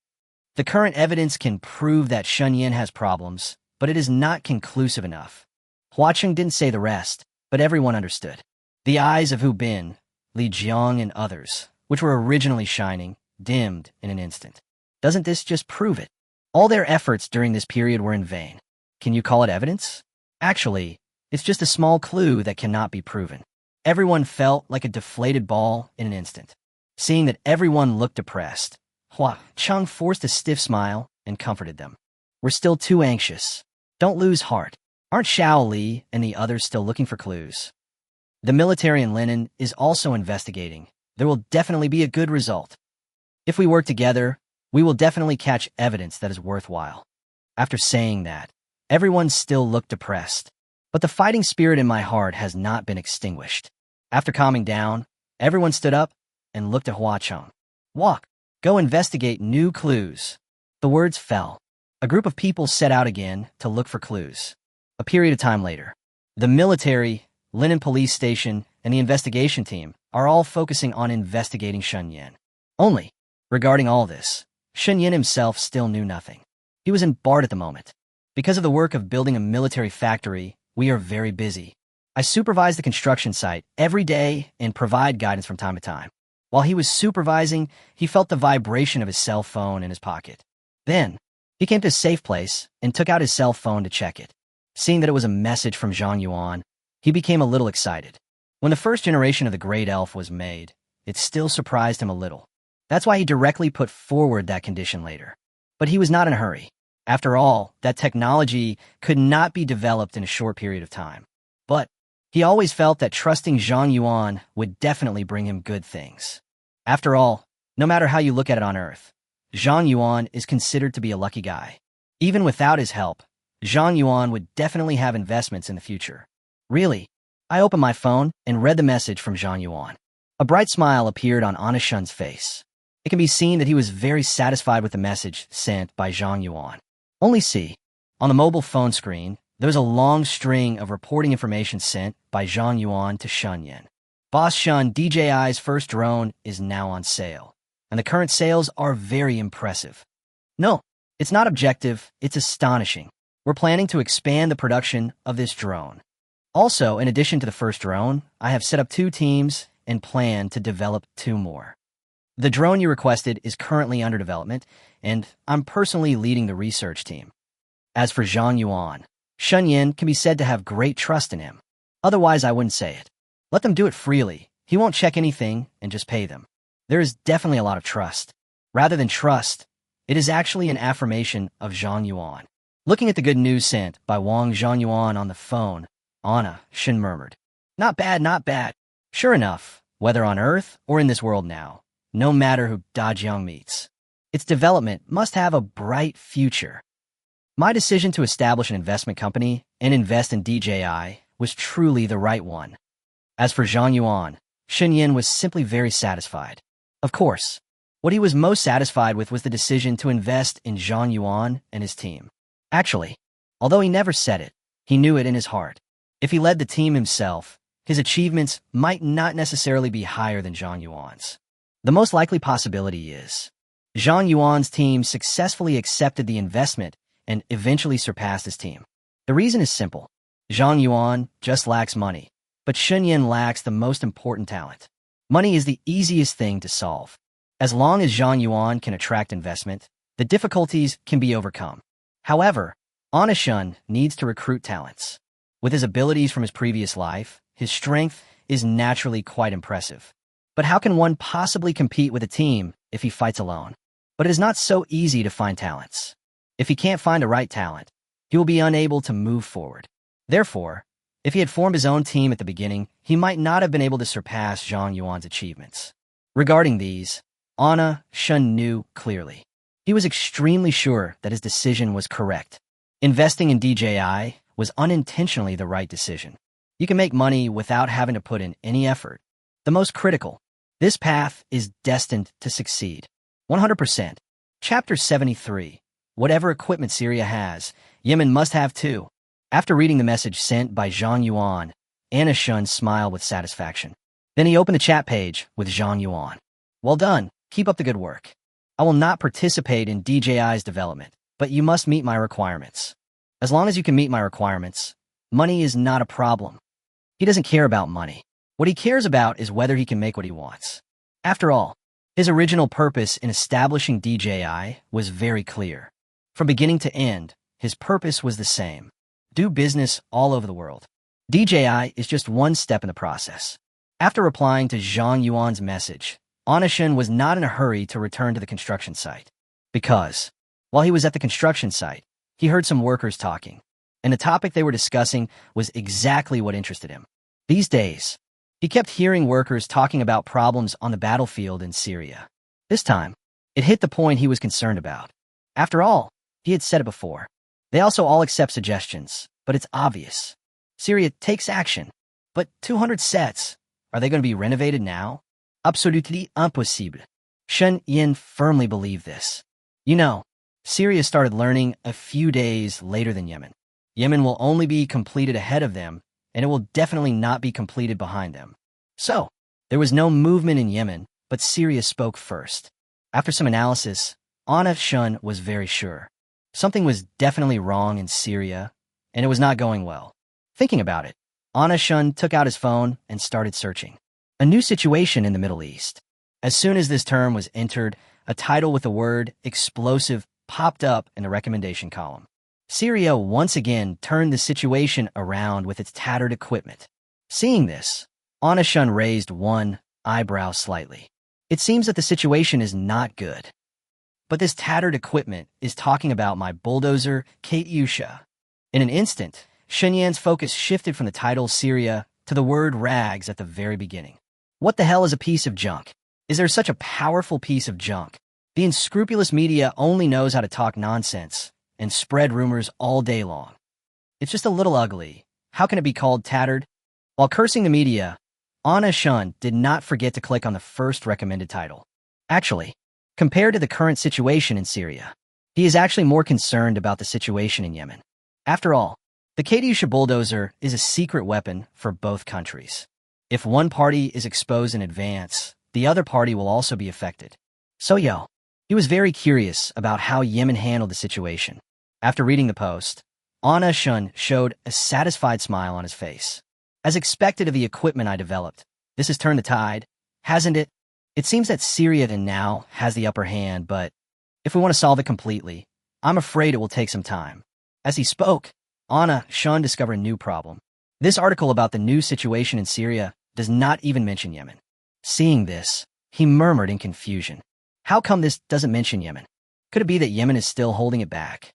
The current evidence can prove that Shun Yin has problems, but it is not conclusive enough." Hua Cheng didn't say the rest, but everyone understood. The eyes of Hu Bin, Li Jiang, and others, which were originally shining, dimmed in an instant. Doesn't this just prove it? All their efforts during this period were in vain. Can you call it evidence? Actually, it's just a small clue that cannot be proven. Everyone felt like a deflated ball in an instant. Seeing that everyone looked depressed, Hua Cheng forced a stiff smile and comforted them. "We're still too anxious. Don't lose heart. Aren't Xiao Li and the others still looking for clues? The military in Linen is also investigating. There will definitely be a good result. If we work together, we will definitely catch evidence that is worthwhile." After saying that, everyone still looked depressed, but the fighting spirit in my heart has not been extinguished. After calming down, everyone stood up and looked at Hua Cheng. "Walk, go investigate new clues." The words fell. A group of people set out again to look for clues. A period of time later, the military, Linen police station, and the investigation team are all focusing on investigating Shun Yin. Only, regarding all this, Shun Yin himself still knew nothing. He was in Bard at the moment. Because of the work of building a military factory, we are very busy. I supervise the construction site every day and provide guidance from time to time. While he was supervising, he felt the vibration of his cell phone in his pocket. Then, he came to a safe place and took out his cell phone to check it. Seeing that it was a message from Zhang Yuan, he became a little excited. When the first generation of the Great Elf was made, it still surprised him a little. That's why he directly put forward that condition later. But he was not in a hurry. After all, that technology could not be developed in a short period of time. But he always felt that trusting Zhang Yuan would definitely bring him good things. After all, no matter how you look at it on Earth, Zhang Yuan is considered to be a lucky guy. Even without his help, Zhang Yuan would definitely have investments in the future. Really, I opened my phone and read the message from Zhang Yuan. A bright smile appeared on Honest Shun's face. It can be seen that he was very satisfied with the message sent by Zhang Yuan. Only see, on the mobile phone screen, there was a long string of reporting information sent by Zhang Yuan to Shun Yin. Boss Shun, DJI's first drone is now on sale, and the current sales are very impressive. No, it's not objective, it's astonishing. We're planning to expand the production of this drone. Also, in addition to the first drone, I have set up 2 teams and plan to develop 2 more. The drone you requested is currently under development, and I'm personally leading the research team. As for Zhang Yuan, Shun Yin can be said to have great trust in him. Otherwise, I wouldn't say it. Let them do it freely. He won't check anything and just pay them. There is definitely a lot of trust. Rather than trust, it is actually an affirmation of Zhang Yuan. Looking at the good news sent by Wang Zhang Yuan on the phone, Anna Shin murmured, "Not bad, not bad." Sure enough, whether on Earth or in this world now, no matter who Da Jiang meets, its development must have a bright future. My decision to establish an investment company and invest in DJI was truly the right one. As for Zhang Yuan, Shun Yin was simply very satisfied. Of course, what he was most satisfied with was the decision to invest in Zhang Yuan and his team. Actually, although he never said it, he knew it in his heart. If he led the team himself, his achievements might not necessarily be higher than Zhang Yuan's. The most likely possibility is Zhang Yuan's team successfully accepted the investment and eventually surpassed his team. The reason is simple. Zhang Yuan just lacks money, but Shun Yin lacks the most important talent. Money is the easiest thing to solve. As long as Zhang Yuan can attract investment, the difficulties can be overcome. However, Honest Shun needs to recruit talents. With his abilities from his previous life, his strength is naturally quite impressive. But how can one possibly compete with a team if he fights alone? But it is not so easy to find talents. If he can't find the right talent, he will be unable to move forward. Therefore, if he had formed his own team at the beginning, he might not have been able to surpass Zhang Yuan's achievements. Regarding these, Anna Shun knew clearly. He was extremely sure that his decision was correct. Investing in DJI was unintentionally the right decision. You can make money without having to put in any effort. The most critical. This path is destined to succeed. 100%. Chapter 73. Whatever equipment Syria has, Yemen must have too. After reading the message sent by Zhang Yuan, Anna Shun smiled with satisfaction. Then he opened the chat page with Zhang Yuan. Well done. Keep up the good work. I will not participate in DJI's development, but you must meet my requirements. As long as you can meet my requirements, money is not a problem. He doesn't care about money. What he cares about is whether he can make what he wants. After all, his original purpose in establishing DJI was very clear. From beginning to end, his purpose was the same. Do business all over the world. DJI is just one step in the process. After replying to Zhang Yuan's message, Anna was not in a hurry to return to the construction site. Because, while he was at the construction site, he heard some workers talking, and the topic they were discussing was exactly what interested him. These days, he kept hearing workers talking about problems on the battlefield in Syria. This time, it hit the point he was concerned about. After all, he had said it before. They also all accept suggestions, but it's obvious. Syria takes action. But 200 sets, are they going to be renovated now? Absolutely impossible. Shen Yin firmly believed this. You know, Syria started learning a few days later than Yemen. Yemen will only be completed ahead of them, and it will definitely not be completed behind them. So, there was no movement in Yemen, but Syria spoke first. After some analysis, Anna Shun was very sure. Something was definitely wrong in Syria, and it was not going well. Thinking about it, Anna Shun took out his phone and started searching. A new situation in the Middle East. As soon as this term was entered, a title with the word explosive popped up in the recommendation column. Syria once again turned the situation around with its tattered equipment. Seeing this, Anna Shun raised one eyebrow slightly. It seems that the situation is not good. But this tattered equipment is talking about my bulldozer, Katyusha. In an instant, Shenyan's focus shifted from the title Syria to the word rags at the very beginning. What the hell is a piece of junk? Is there such a powerful piece of junk? The unscrupulous media only knows how to talk nonsense and spread rumors all day long. It's just a little ugly. How can it be called tattered? While cursing the media, Anna Shun did not forget to click on the first recommended title. Actually, compared to the current situation in Syria, he is actually more concerned about the situation in Yemen. After all, the Katyusha bulldozer is a secret weapon for both countries. If one party is exposed in advance, the other party will also be affected. So he was very curious about how Yemen handled the situation. After reading the post, Anna Shun showed a satisfied smile on his face. As expected of the equipment I developed, this has turned the tide, hasn't it? It seems that Syria now has the upper hand, but if we want to solve it completely, I'm afraid it will take some time. As he spoke, Anna Shun discovered a new problem. This article about the new situation in Syria does not even mention Yemen. Seeing this, he murmured in confusion. How come this doesn't mention Yemen? Could it be that Yemen is still holding it back?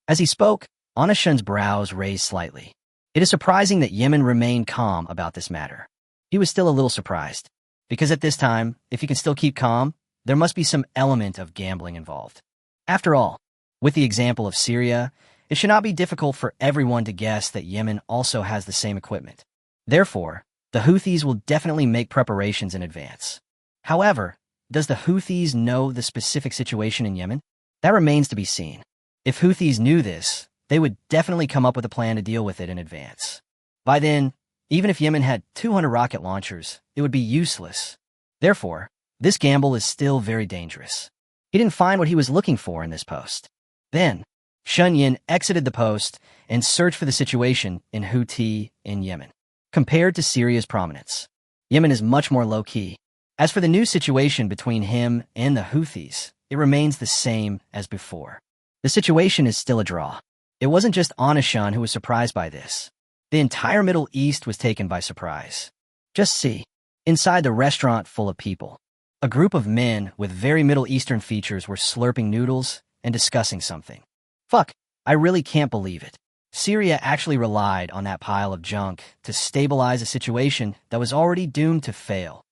As he spoke, Anna Shun's brows raised slightly. It is surprising that Yemen remained calm about this matter. He was still a little surprised, because at this time, if he can still keep calm, there must be some element of gambling involved. After all, with the example of Syria, it should not be difficult for everyone to guess that Yemen also has the same equipment. Therefore, the Houthis will definitely make preparations in advance. However, does the Houthis know the specific situation in Yemen? That remains to be seen. If Houthis knew this, they would definitely come up with a plan to deal with it in advance. By then, even if Yemen had 200 rocket launchers, it would be useless. Therefore, this gamble is still very dangerous. He didn't find what he was looking for in this post. Then, Shun Yin exited the post and searched for the situation in Houthi in Yemen. Compared to Syria's prominence, Yemen is much more low-key. As for the new situation between him and the Houthis, it remains the same as before. The situation is still a draw. It wasn't just Anna Shun who was surprised by this. The entire Middle East was taken by surprise. Just see, inside the restaurant full of people, a group of men with very Middle Eastern features were slurping noodles and discussing something. Fuck, I really can't believe it. Syria actually relied on that pile of junk to stabilize a situation that was already doomed to fail.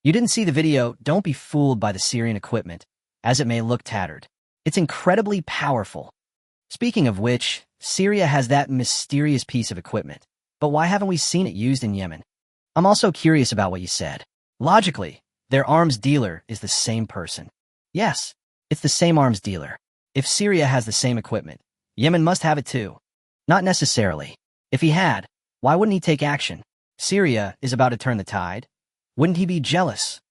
You didn't see the video, don't be fooled by the Syrian equipment, as it may look tattered. It's incredibly powerful. Speaking of which, Syria has that mysterious piece of equipment, but why haven't we seen it used in Yemen? I'm also curious about what you said. Logically, their arms dealer is the same person. Yes, it's the same arms dealer. If Syria has the same equipment, Yemen must have it too. Not necessarily. If he had, why wouldn't he take action? Syria is about to turn the tide? Wouldn't he be jealous?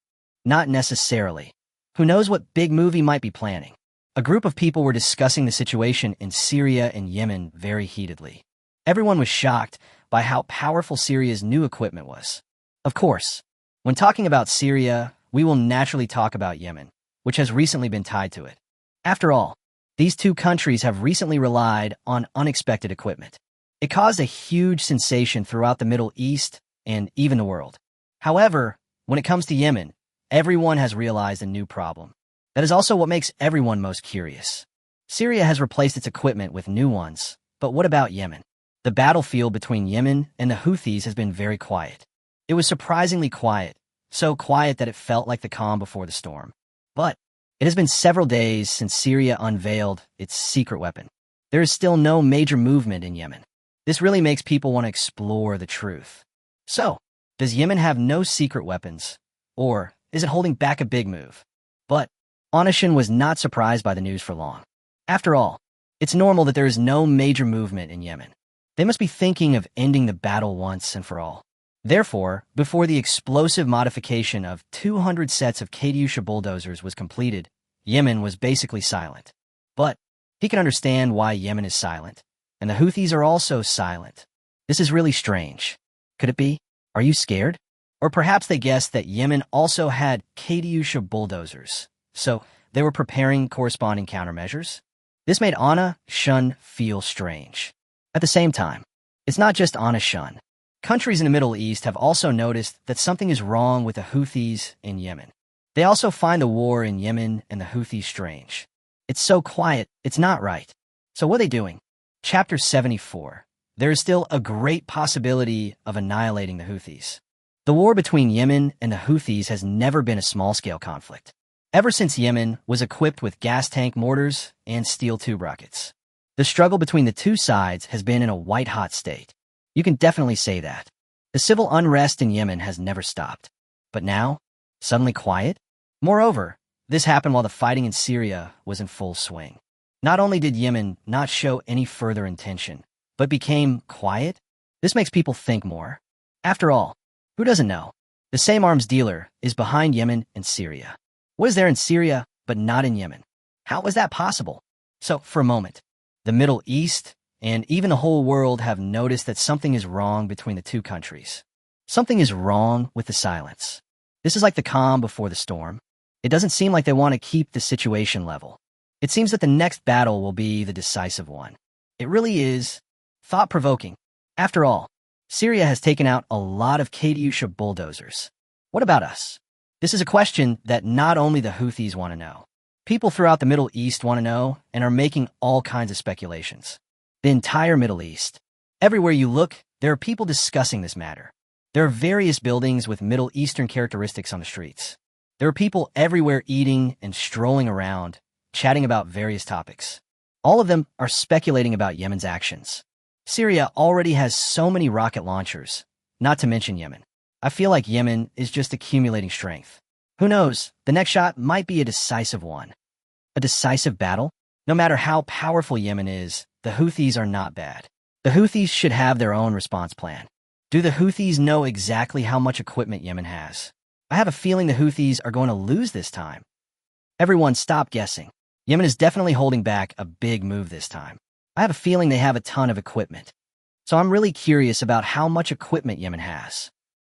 Not necessarily. Who knows what big move he might be planning? A group of people were discussing the situation in Syria and Yemen very heatedly. Everyone was shocked by how powerful Syria's new equipment was. Of course, when talking about Syria, we will naturally talk about Yemen, which has recently been tied to it. After all, these two countries have recently relied on unexpected equipment. It caused a huge sensation throughout the Middle East and even the world. However, when it comes to Yemen, everyone has realized a new problem. That is also what makes everyone most curious. Syria has replaced its equipment with new ones, but what about Yemen? The battlefield between Yemen and the Houthis has been very quiet. It was surprisingly quiet, so quiet that it felt like the calm before the storm. But it has been several days since Syria unveiled its secret weapon. There is still no major movement in Yemen. This really makes people want to explore the truth. So, does Yemen have no secret weapons? Or is it holding back a big move? But Onishin was not surprised by the news for long. After all, it's normal that there is no major movement in Yemen. They must be thinking of ending the battle once and for all. Therefore, before the explosive modification of 200 sets of Katyusha bulldozers was completed, Yemen was basically silent. But he can understand why Yemen is silent, and the Houthis are also silent. This is really strange. Could it be? Are you scared? Or perhaps they guessed that Yemen also had Katyusha bulldozers, so they were preparing corresponding countermeasures? This made Anna Shun feel strange. At the same time, it's not just Anna Shun. Countries in the Middle East have also noticed that something is wrong with the Houthis in Yemen. They also find the war in Yemen and the Houthis strange. It's so quiet, it's not right. So what are they doing? Chapter 74. There is still a great possibility of annihilating the Houthis. The war between Yemen and the Houthis has never been a small-scale conflict. Ever since Yemen was equipped with gas tank mortars and steel tube rockets, the struggle between the two sides has been in a white-hot state. You can definitely say that. The civil unrest in Yemen has never stopped. But now, suddenly quiet? Moreover, this happened while the fighting in Syria was in full swing. Not only did Yemen not show any further intention, but became quiet, this makes people think more. After all, who doesn't know? The same arms dealer is behind Yemen and Syria. What is there in Syria, but not in Yemen? How is that possible? So, for a moment, the Middle East and even the whole world have noticed that something is wrong between the two countries. Something is wrong with the silence. This is like the calm before the storm. It doesn't seem like they want to keep the situation level. It seems that the next battle will be the decisive one. It really is thought-provoking. After all, Syria has taken out a lot of Katyusha bulldozers. What about us? This is a question that not only the Houthis want to know. People throughout the Middle East want to know and are making all kinds of speculations. The entire Middle East. Everywhere you look, there are people discussing this matter. There are various buildings with Middle Eastern characteristics on the streets. There are people everywhere eating and strolling around, chatting about various topics. All of them are speculating about Yemen's actions. Syria already has so many rocket launchers, not to mention Yemen. I feel like Yemen is just accumulating strength. Who knows, the next shot might be a decisive one. A decisive battle? No matter how powerful Yemen is, the Houthis are not bad. The Houthis should have their own response plan. Do the Houthis know exactly how much equipment Yemen has? I have a feeling the Houthis are going to lose this time. Everyone stop guessing. Yemen is definitely holding back a big move this time. I have a feeling they have a ton of equipment. So I'm really curious about how much equipment Yemen has.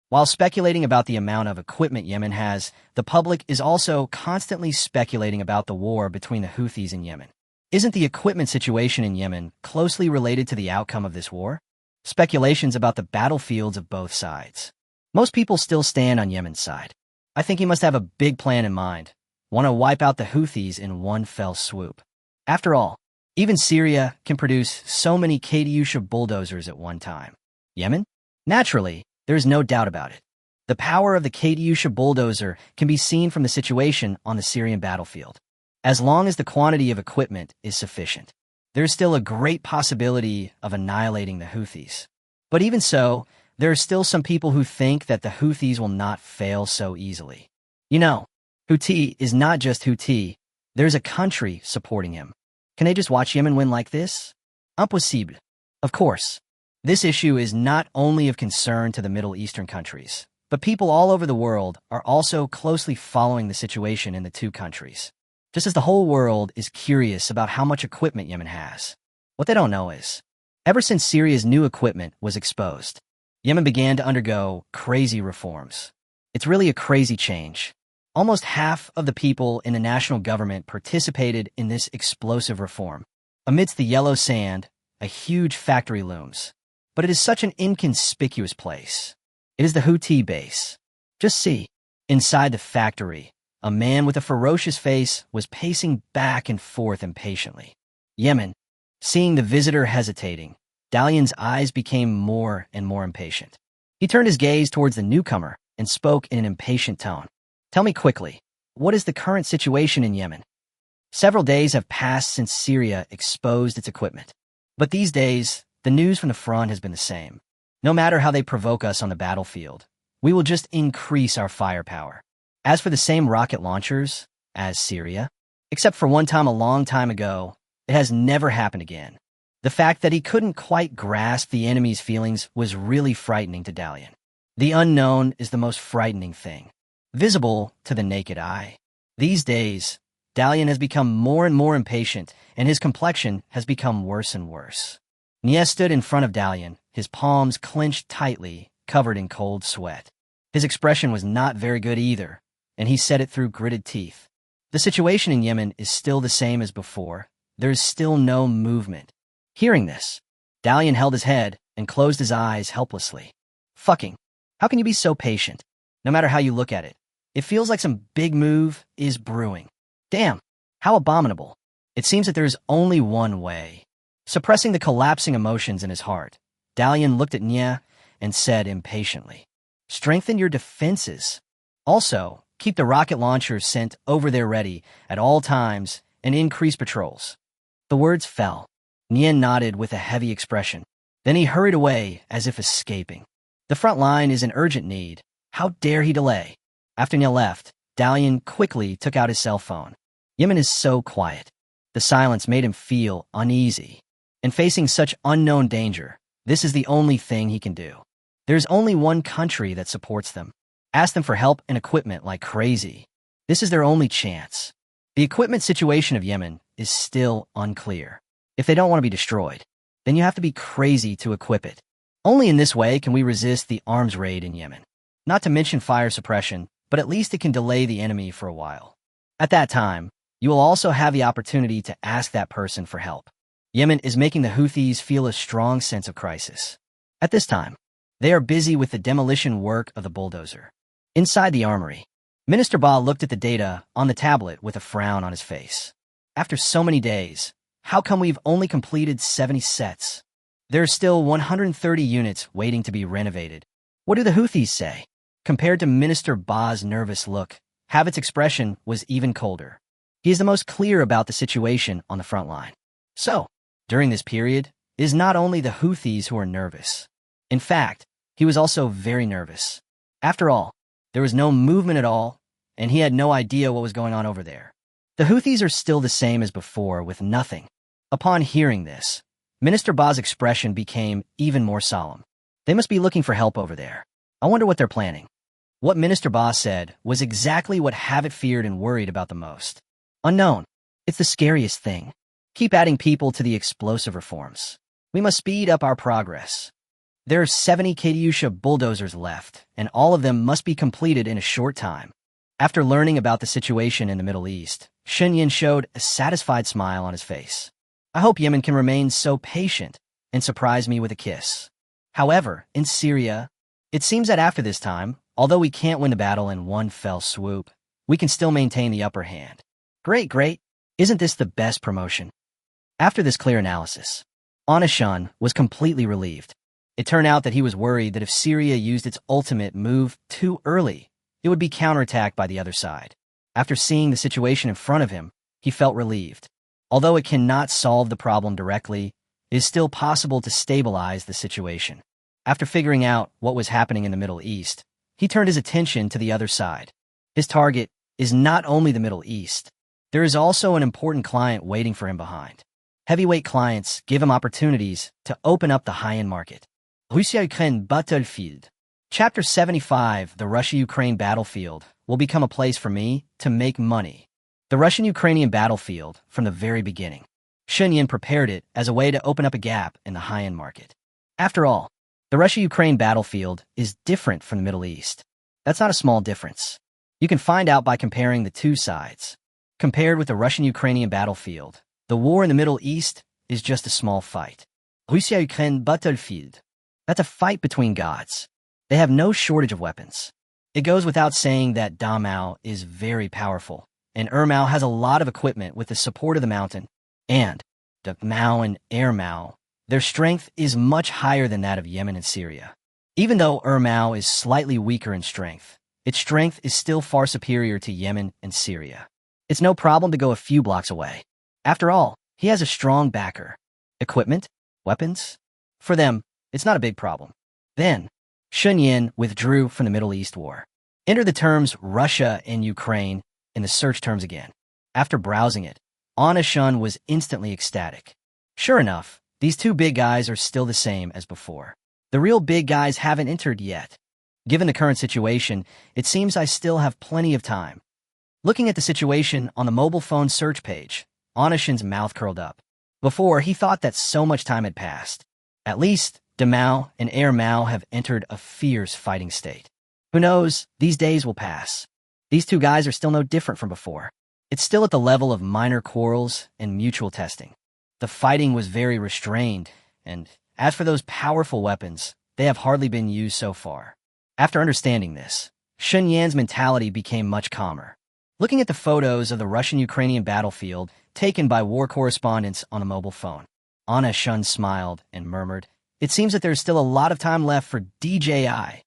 While speculating about the amount of equipment Yemen has, the public is also constantly speculating about the war between the Houthis and Yemen. Isn't the equipment situation in Yemen closely related to the outcome of this war? Speculations about the battlefields of both sides. Most people still stand on Yemen's side. I think he must have a big plan in mind, want to wipe out the Houthis in one fell swoop. After all, even Syria can produce so many Katyusha bulldozers at one time. Yemen? Naturally, there is no doubt about it. The power of the Katyusha bulldozer can be seen from the situation on the Syrian battlefield. As long as the quantity of equipment is sufficient, there is still a great possibility of annihilating the Houthis. But even so, there are still some people who think that the Houthis will not fail so easily. You know, Houthi is not just Houthi, there's a country supporting him. Can they just watch Yemen win like this? Impossible. Of course. This issue is not only of concern to the Middle Eastern countries, but people all over the world are also closely following the situation in the two countries. Just as the whole world is curious about how much equipment Yemen has. What they don't know is, ever since Syria's new equipment was exposed, Yemen began to undergo crazy reforms. It's really a crazy change. Almost half of the people in the national government participated in this explosive reform. Amidst the yellow sand, a huge factory looms. But it is such an inconspicuous place. It is the Houthi base. Just see, inside the factory, a man with a ferocious face was pacing back and forth impatiently. Yemen, seeing the visitor hesitating, Dalian's eyes became more and more impatient. He turned his gaze towards the newcomer and spoke in an impatient tone. Tell me quickly, what is the current situation in Yemen? Several days have passed since Syria exposed its equipment. But these days, the news from the front has been the same. No matter how they provoke us on the battlefield, we will just increase our firepower. As for the same rocket launchers as Syria, except for one time a long time ago, it has never happened again. The fact that he couldn't quite grasp the enemy's feelings was really frightening to Dalian. The unknown is the most frightening thing, visible to the naked eye. These days, Dalian has become more and more impatient, and his complexion has become worse and worse. Nia stood in front of Dalian, his palms clenched tightly, covered in cold sweat. His expression was not very good either, and he said it through gritted teeth. The situation in Yemen is still the same as before. There is still no movement. Hearing this, Dalian held his head and closed his eyes helplessly. Fucking, how can you be so patient? No matter how you look at it, it feels like some big move is brewing. Damn, how abominable. It seems that there is only one way. Suppressing the collapsing emotions in his heart, Dalian looked at Nia and said impatiently, strengthen your defenses. Also, keep the rocket launchers sent over there ready at all times and increase patrols. The words fell. Nia nodded with a heavy expression. Then he hurried away as if escaping. The front line is in urgent need. How dare he delay? After Nia left, Dalian quickly took out his cell phone. Yemen is so quiet. The silence made him feel uneasy. And facing such unknown danger, this is the only thing he can do. There's only one country that supports them. Ask them for help and equipment like crazy. This is their only chance. The equipment situation of Yemen is still unclear. If they don't want to be destroyed, then you have to be crazy to equip it. Only in this way can we resist the arms raid in Yemen. Not to mention fire suppression, but at least it can delay the enemy for a while. At that time, you will also have the opportunity to ask that person for help. Yemen is making the Houthis feel a strong sense of crisis. At this time, they are busy with the demolition work of the bulldozer. Inside the armory, Minister Ba looked at the data on the tablet with a frown on his face. After so many days, how come we've only completed 70 sets? There are still 130 units waiting to be renovated. What do the Houthis say? Compared to Minister Ba's nervous look, Havit's expression was even colder. He is the most clear about the situation on the front line. So, during this period, it is not only the Houthis who are nervous. In fact, he was also very nervous. After all, there was no movement at all, and he had no idea what was going on over there. The Houthis are still the same as before, with nothing. Upon hearing this, Minister Ba's expression became even more solemn. They must be looking for help over there. I wonder what they're planning. What Minister Ba said was exactly what Havit feared and worried about the most. Unknown. It's the scariest thing. Keep adding people to the explosive reforms. We must speed up our progress. There are 70 Katyusha bulldozers left, and all of them must be completed in a short time. After learning about the situation in the Middle East, Shunyin showed a satisfied smile on his face. I hope Yemen can remain so patient and surprise me with a kiss. However, in Syria, it seems that after this time, although we can't win the battle in one fell swoop, we can still maintain the upper hand. Great, great. Isn't this the best promotion? After this clear analysis, Anishun was completely relieved. It turned out that he was worried that if Syria used its ultimate move too early, it would be counterattacked by the other side. After seeing the situation in front of him, he felt relieved. Although it cannot solve the problem directly, it is still possible to stabilize the situation. After figuring out what was happening in the Middle East, he turned his attention to the other side. His target is not only the Middle East. There is also an important client waiting for him behind. Heavyweight clients give him opportunities to open up the high-end market. Russia-Ukraine battlefield. Chapter 75, The Russia-Ukraine Battlefield, will become a place for me to make money. The Russian-Ukrainian battlefield, from the very beginning. Shenyang prepared it as a way to open up a gap in the high-end market. After all, the Russia-Ukraine battlefield is different from the Middle East. That's not a small difference. You can find out by comparing the two sides. Compared with the Russian-Ukrainian battlefield, the war in the Middle East is just a small fight. Russia-Ukraine battlefield. That's a fight between gods. They have no shortage of weapons. It goes without saying that Damao is very powerful, and Ermao has a lot of equipment with the support of the mountain, and the Mao and Ermao, their strength is much higher than that of Yemen and Syria. Even though Ermao is slightly weaker in strength, its strength is still far superior to Yemen and Syria. It's no problem to go a few blocks away. After all, he has a strong backer. Equipment? Weapons? For them, it's not a big problem. Then, Shenyang withdrew from the Middle East war. Enter the terms Russia and Ukraine in the search terms again. After browsing it, Anna Shun was instantly ecstatic. Sure enough, these two big guys are still the same as before. The real big guys haven't entered yet. Given the current situation, it seems I still have plenty of time. Looking at the situation on the mobile phone search page, Anna Shun's mouth curled up. Before, he thought that so much time had passed. At least, Damao and Ermao have entered a fierce fighting state. Who knows, these days will pass. These two guys are still no different from before. It's still at the level of minor quarrels and mutual testing. The fighting was very restrained, and as for those powerful weapons, they have hardly been used so far. After understanding this, Shenyang's mentality became much calmer. Looking at the photos of the Russian-Ukrainian battlefield taken by war correspondents on a mobile phone, Anna Shun smiled and murmured, "It seems that there's still a lot of time left for DJI.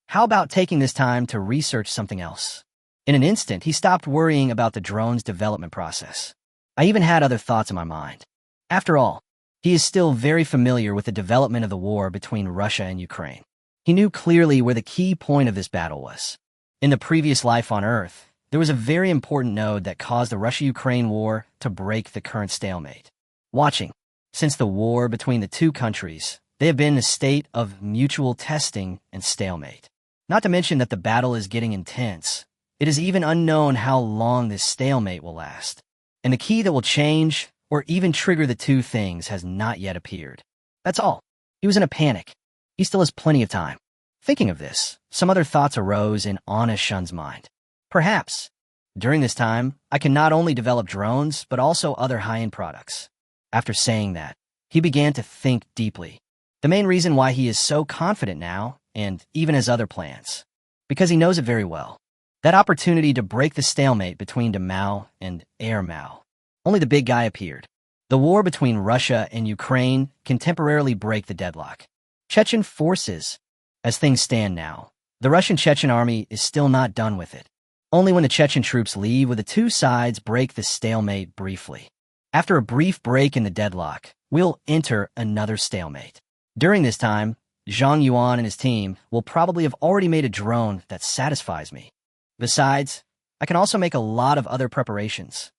How about taking this time to research something else?" In an instant, he stopped worrying about the drone's development process. I even had other thoughts in my mind. After all, he is still very familiar with the development of the war between Russia and Ukraine. He knew clearly where the key point of this battle was. In the previous life on Earth, there was a very important node that caused the Russia-Ukraine war to break the current stalemate. Watching, since the war between the two countries, they have been in a state of mutual testing and stalemate. Not to mention that the battle is getting intense. It is even unknown how long this stalemate will last. And the key that will change or even trigger the two things has not yet appeared. That's all. He was in a panic. He still has plenty of time. Thinking of this, some other thoughts arose in Anna Shun's mind. Perhaps, during this time, I can not only develop drones, but also other high-end products. After saying that, he began to think deeply. The main reason why he is so confident now, and even has other plans, because he knows it very well. That opportunity to break the stalemate between Damao and Ermao. Only the big guy appeared. The war between Russia and Ukraine can temporarily break the deadlock. Chechen forces. As things stand now, the Russian Chechen army is still not done with it. Only when the Chechen troops leave will the two sides break the stalemate briefly. After a brief break in the deadlock, we'll enter another stalemate. During this time, Zhang Yuan and his team will probably have already made a drone that satisfies me. Besides, I can also make a lot of other preparations.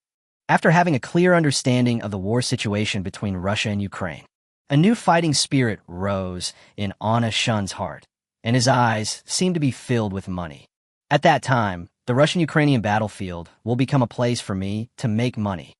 After having a clear understanding of the war situation between Russia and Ukraine, a new fighting spirit rose in Anna Shun's heart, and his eyes seemed to be filled with money. At that time, the Russian-Ukrainian battlefield will become a place for me to make money.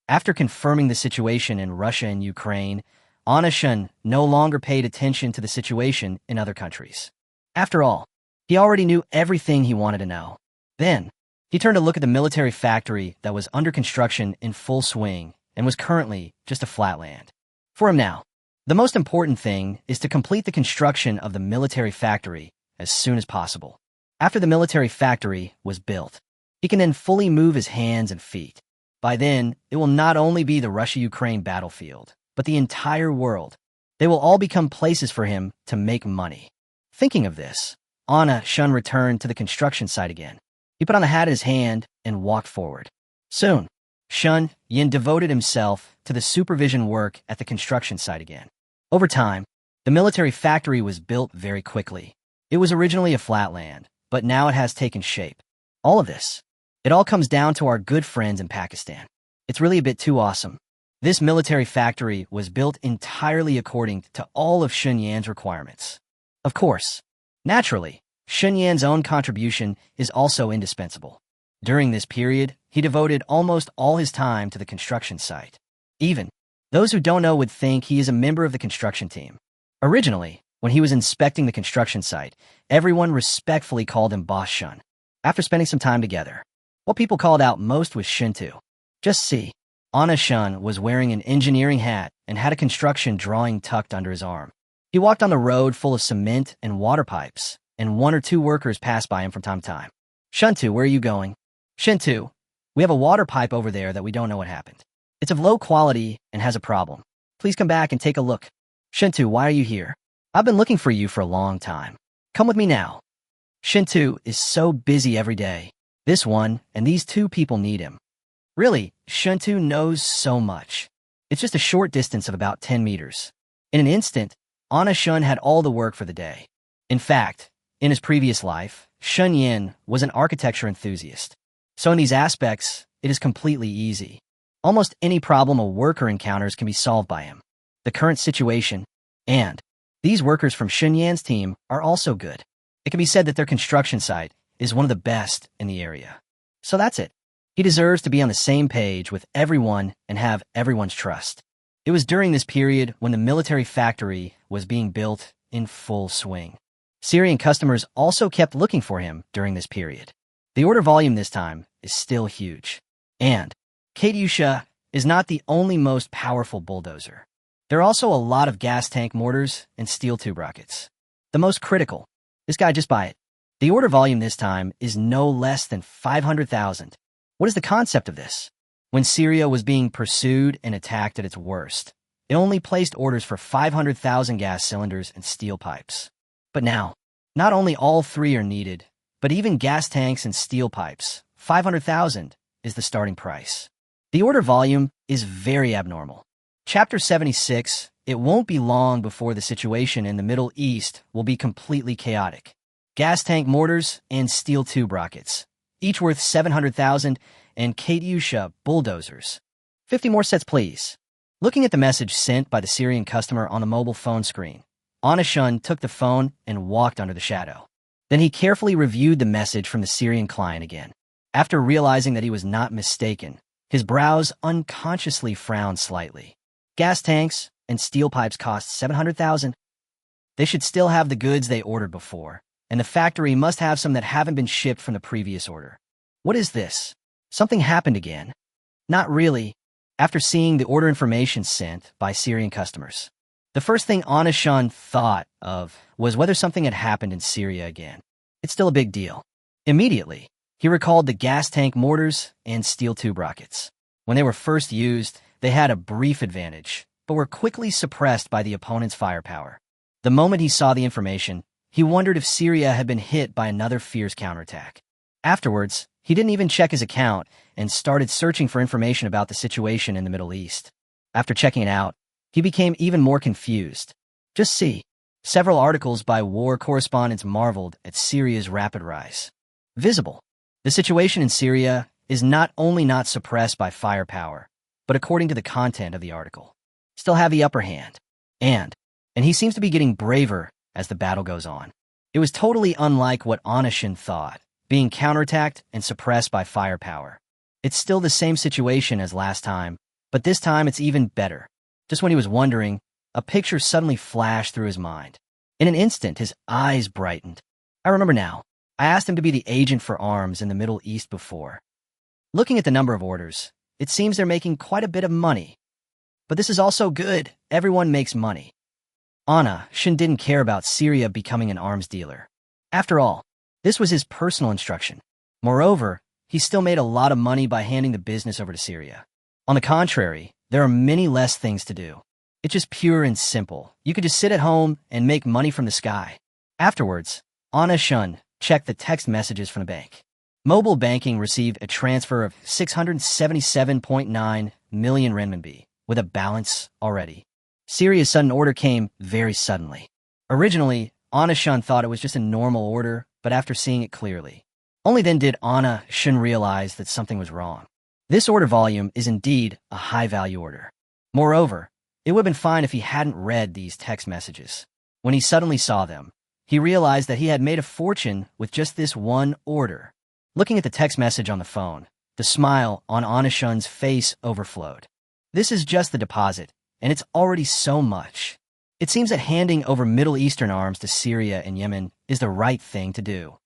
After confirming the situation in Russia and Ukraine, Anna Shun no longer paid attention to the situation in other countries. After all, he already knew everything he wanted to know. Then, he turned to look at the military factory that was under construction in full swing and was currently just a flat land. For him now, the most important thing is to complete the construction of the military factory as soon as possible. After the military factory was built, he can then fully move his hands and feet. By then, it will not only be the Russia-Ukraine battlefield, but the entire world. They will all become places for him to make money. Thinking of this, Anna Shun returned to the construction site again. He put on the hat in his hand and walked forward. Soon, Shun Yin devoted himself to the supervision work at the construction site again. Over time, the military factory was built very quickly. It was originally a flat land, but now it has taken shape. All of this, it all comes down to our good friends in Pakistan. It's really a bit too awesome. This military factory was built entirely according to all of Sun Yan's requirements. Of course, naturally, Sun Yan's own contribution is also indispensable. During this period, he devoted almost all his time to the construction site. Even those who don't know would think he is a member of the construction team. Originally, when he was inspecting the construction site, everyone respectfully called him Boss Shun. After spending some time together, what people called out most was Shintu. Just see, Anna Shun was wearing an engineering hat and had a construction drawing tucked under his arm. He walked on the road full of cement and water pipes, and one or two workers passed by him from time to time. Shuntu, where are you going? Shintu, we have a water pipe over there that we don't know what happened. It's of low quality and has a problem. Please come back and take a look. Shintu, why are you here? I've been looking for you for a long time. Come with me now. Shintu is so busy every day. This one and these two people need him. Really, Shintu knows so much. It's just a short distance of about 10 meters. In an instant, Anna Shun had all the work for the day. In fact, in his previous life, Sun Yan was an architecture enthusiast. So in these aspects, it is completely easy. Almost any problem a worker encounters can be solved by him. The current situation, and these workers from Sun Yan's team are also good. It can be said that their construction site is one of the best in the area. So that's it. He deserves to be on the same page with everyone and have everyone's trust. It was during this period when the military factory was being built in full swing. Syrian customers also kept looking for him during this period. The order volume this time is still huge. And Katyusha is not the only most powerful bulldozer. There are also a lot of gas tank mortars and steel tube rockets. The most critical. This guy, just buy it. The order volume this time is no less than 500,000. What is the concept of this? When Syria was being pursued and attacked at its worst, it only placed orders for 500,000 gas cylinders and steel pipes. But now, not only all three are needed, but even gas tanks and steel pipes, 500,000 is the starting price. The order volume is very abnormal. Chapter 76, it won't be long before the situation in the Middle East will be completely chaotic. Gas tank mortars and steel tube rockets, each worth 700,000, and Katyusha bulldozers. 50 more sets, please. Looking at the message sent by the Syrian customer on the mobile phone screen, Anna Shun took the phone and walked under the shadow. Then he carefully reviewed the message from the Syrian client again. After realizing that he was not mistaken, his brows unconsciously frowned slightly. Gas tanks and steel pipes cost 700,000. They should still have the goods they ordered before, and the factory must have some that haven't been shipped from the previous order. What is this? Something happened again. Not really. After seeing the order information sent by Syrian customers, the first thing Anna Shun thought of was whether something had happened in Syria again. It's still a big deal. Immediately, he recalled the gas tank mortars and steel tube rockets. When they were first used, they had a brief advantage, but were quickly suppressed by the opponent's firepower. The moment he saw the information, he wondered if Syria had been hit by another fierce counterattack. Afterwards, he didn't even check his account and started searching for information about the situation in the Middle East. After checking it out, he became even more confused. Just see. Several articles by war correspondents marveled at Syria's rapid rise. Visible. The situation in Syria is not only not suppressed by firepower, but according to the content of the article, still have the upper hand. And he seems to be getting braver as the battle goes on. It was totally unlike what Anna Shun thought, being counterattacked and suppressed by firepower. It's still the same situation as last time, but this time it's even better. Just when he was wondering, a picture suddenly flashed through his mind. In an instant, his eyes brightened. I remember now. I asked him to be the agent for arms in the Middle East before. Looking at the number of orders, it seems they're making quite a bit of money. But this is also good. Everyone makes money. Anna Shun didn't care about Syria becoming an arms dealer. After all, this was his personal instruction. Moreover, he still made a lot of money by handing the business over to Syria. On the contrary, there are many less things to do. It's just pure and simple. You could just sit at home and make money from the sky. Afterwards, Anna Shun checked the text messages from the bank. Mobile banking received a transfer of 677.9 million renminbi, with a balance already. Syria's sudden order came very suddenly. Originally, Anna Shun thought it was just a normal order, but after seeing it clearly, only then did Anna Shun realize that something was wrong. This order volume is indeed a high-value order. Moreover, it would have been fine if he hadn't read these text messages. When he suddenly saw them, he realized that he had made a fortune with just this one order. Looking at the text message on the phone, the smile on Anashun's face overflowed. This is just the deposit, and it's already so much. It seems that handing over Middle Eastern arms to Syria and Yemen is the right thing to do.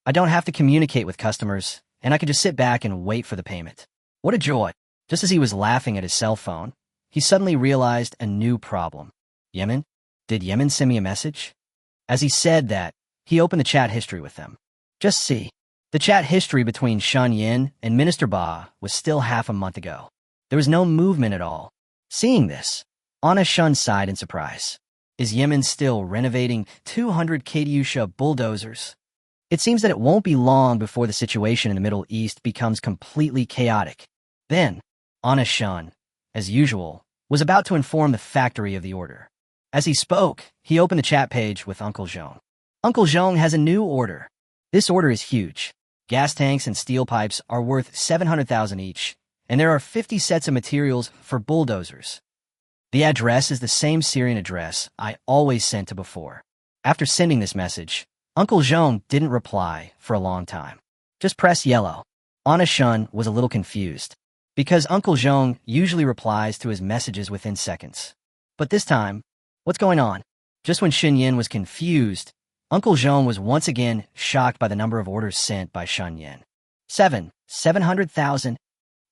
I don't have to communicate with customers, and I can just sit back and wait for the payment. What a joy! Just as he was laughing at his cell phone, he suddenly realized a new problem. Yemen? Did Yemen send me a message? As he said that, he opened the chat history with them. Just see. The chat history between Shun Yin and Minister Ba was still half a month ago. There was no movement at all. Seeing this, Anna Shun sighed in surprise. Is Yemen still renovating 200 Katyusha bulldozers? It seems that it won't be long before the situation in the Middle East becomes completely chaotic. Then, Anna Shun, as usual, was about to inform the factory of the order. As he spoke, he opened the chat page with Uncle Zhong. Uncle Zhong has a new order. This order is huge. Gas tanks and steel pipes are worth 700,000 each, and there are 50 sets of materials for bulldozers. The address is the same Syrian address I always sent to before. After sending this message, Uncle Zhong didn't reply for a long time. Just press yellow. Anna Shun was a little confused, because Uncle Zhong usually replies to his messages within seconds. But this time, what's going on? Just when Shun Yin was confused, Uncle Zhong was once again shocked by the number of orders sent by Shun Yin. 700,000.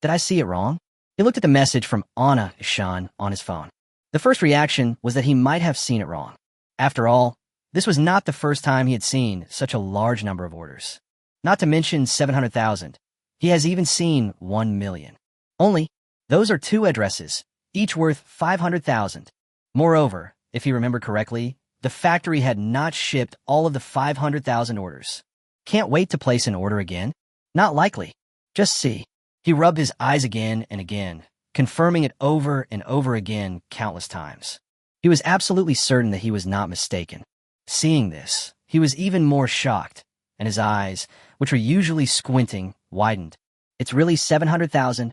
Did I see it wrong? He looked at the message from Anna Shun on his phone. The first reaction was that he might have seen it wrong. After all, this was not the first time he had seen such a large number of orders. Not to mention 700,000. He has even seen 1 million. Only, those are two addresses, each worth 500,000. Moreover, if he remembered correctly, the factory had not shipped all of the 500,000 orders. Can't wait to place an order again? Not likely. Just see. He rubbed his eyes again and again, confirming it over and over again countless times. He was absolutely certain that he was not mistaken. Seeing this, he was even more shocked, and his eyes, which were usually squinting, widened. It's really 700,000.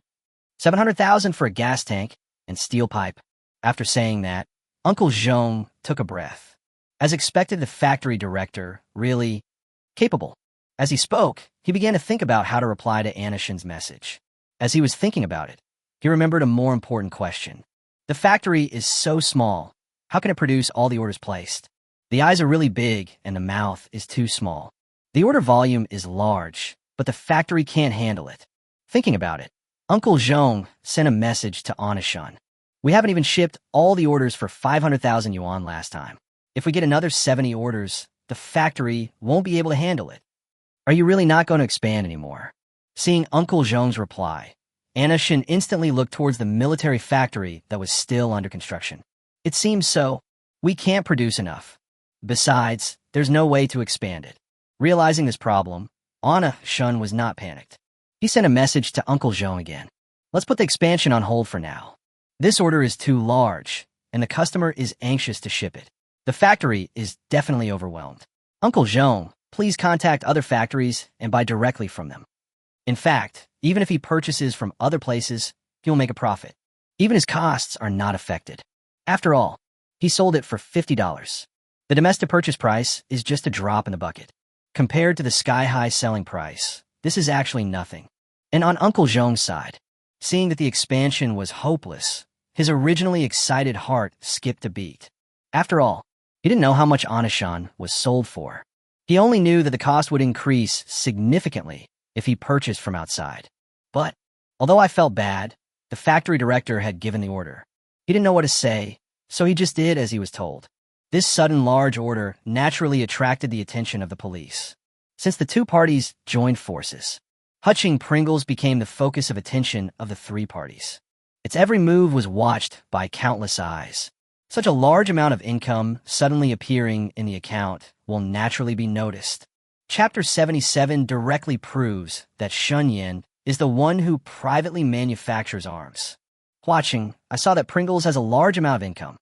700,000 for a gas tank and steel pipe. After saying that, Uncle Zhong took a breath. As expected, the factory director, really capable. As he spoke, he began to think about how to reply to Anishun's message. As he was thinking about it, he remembered a more important question. The factory is so small. How can it produce all the orders placed? The eyes are really big and the mouth is too small. The order volume is large, but the factory can't handle it. Thinking about it, Uncle Zhong sent a message to Anishun. We haven't even shipped all the orders for 500,000 yuan last time. If we get another 70 orders, the factory won't be able to handle it. Are you really not going to expand anymore? Seeing Uncle Zhong's reply, Anishun instantly looked towards the military factory that was still under construction. It seems so. We can't produce enough. Besides, there's no way to expand it. Realizing this problem, Anishun was not panicked. He sent a message to Uncle Zhong again. Let's put the expansion on hold for now. This order is too large, and the customer is anxious to ship it. The factory is definitely overwhelmed. Uncle Zhong, please contact other factories and buy directly from them. In fact, even if he purchases from other places, he will make a profit. Even his costs are not affected. After all, he sold it for $50. The domestic purchase price is just a drop in the bucket. Compared to the sky-high selling price, this is actually nothing. And on Uncle Zhong's side, seeing that the expansion was hopeless, his originally excited heart skipped a beat. After all, he didn't know how much Anishun was sold for. He only knew that the cost would increase significantly if he purchased from outside. But, although I felt bad, the factory director had given the order. He didn't know what to say, so he just did as he was told. This sudden large order naturally attracted the attention of the police. Since the two parties joined forces, Hutching Pringles became the focus of attention of the three parties. Its every move was watched by countless eyes. Such a large amount of income suddenly appearing in the account will naturally be noticed. Chapter 77 directly proves that Shun Yin is the one who privately manufactures arms. Watching, I saw that Pringles has a large amount of income.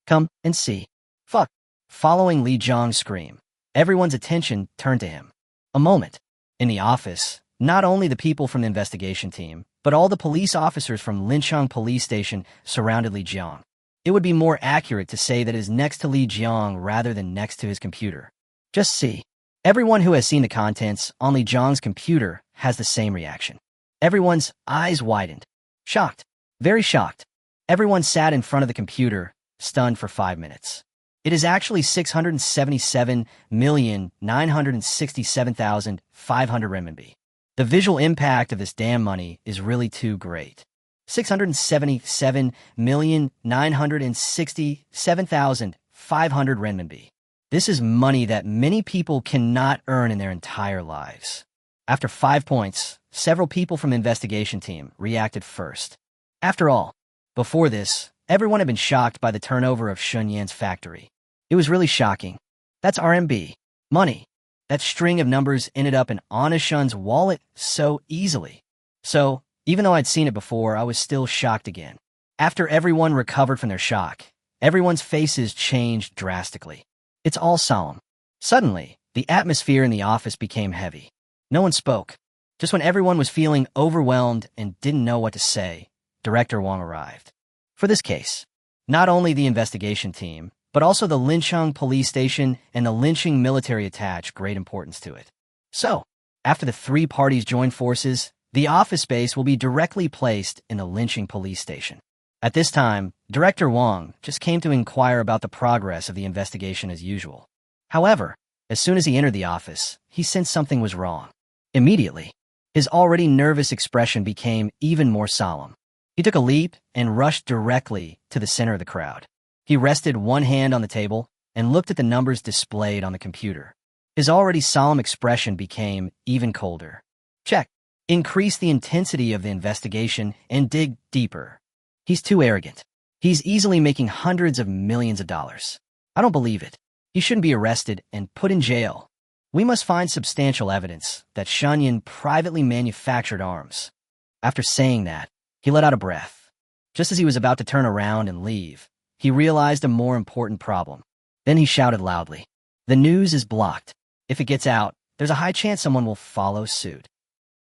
Come and see. Fuck. Following Li Zhang's scream, everyone's attention turned to him. A moment. In the office, not only the people from the investigation team, but all the police officers from Lincheng police station surrounded Li Jiang. It would be more accurate to say that it is next to Li Jiang rather than next to his computer. Just see. Everyone who has seen the contents on Li Jiang's computer has the same reaction. Everyone's eyes widened. Shocked. Very shocked. Everyone sat in front of the computer, stunned for 5 minutes. It is actually 677,967,500 renminbi. The visual impact of this damn money is really too great. 677,967,500 renminbi. This is money that many people cannot earn in their entire lives. After 5 points, several people from the investigation team reacted first. After all, before this, everyone had been shocked by the turnover of Shun Yan's factory. It was really shocking. That's RMB. Money. That string of numbers ended up in Anna Shun's wallet so easily. So, even though I'd seen it before, I was still shocked again. After everyone recovered from their shock, everyone's faces changed drastically. It's all solemn. Suddenly, the atmosphere in the office became heavy. No one spoke. Just when everyone was feeling overwhelmed and didn't know what to say, Director Wang arrived. For this case, not only the investigation team, but also the Lincheng police station and the Lincheng military attach great importance to it. So, after the 3 parties join forces, the office space will be directly placed in the Lincheng police station. At this time, Director Wang just came to inquire about the progress of the investigation as usual. However, as soon as he entered the office, he sensed something was wrong. Immediately, his already nervous expression became even more solemn. He took a leap and rushed directly to the center of the crowd. He rested one hand on the table and looked at the numbers displayed on the computer. His already solemn expression became even colder. Check. Increase the intensity of the investigation and dig deeper. He's too arrogant. He's easily making hundreds of millions of dollars. I don't believe it. He shouldn't be arrested and put in jail. We must find substantial evidence that Shun Yan privately manufactured arms. After saying that, he let out a breath. Just as he was about to turn around and leave, he realized a more important problem. Then he shouted loudly, "The news is blocked. If it gets out, there's a high chance someone will follow suit."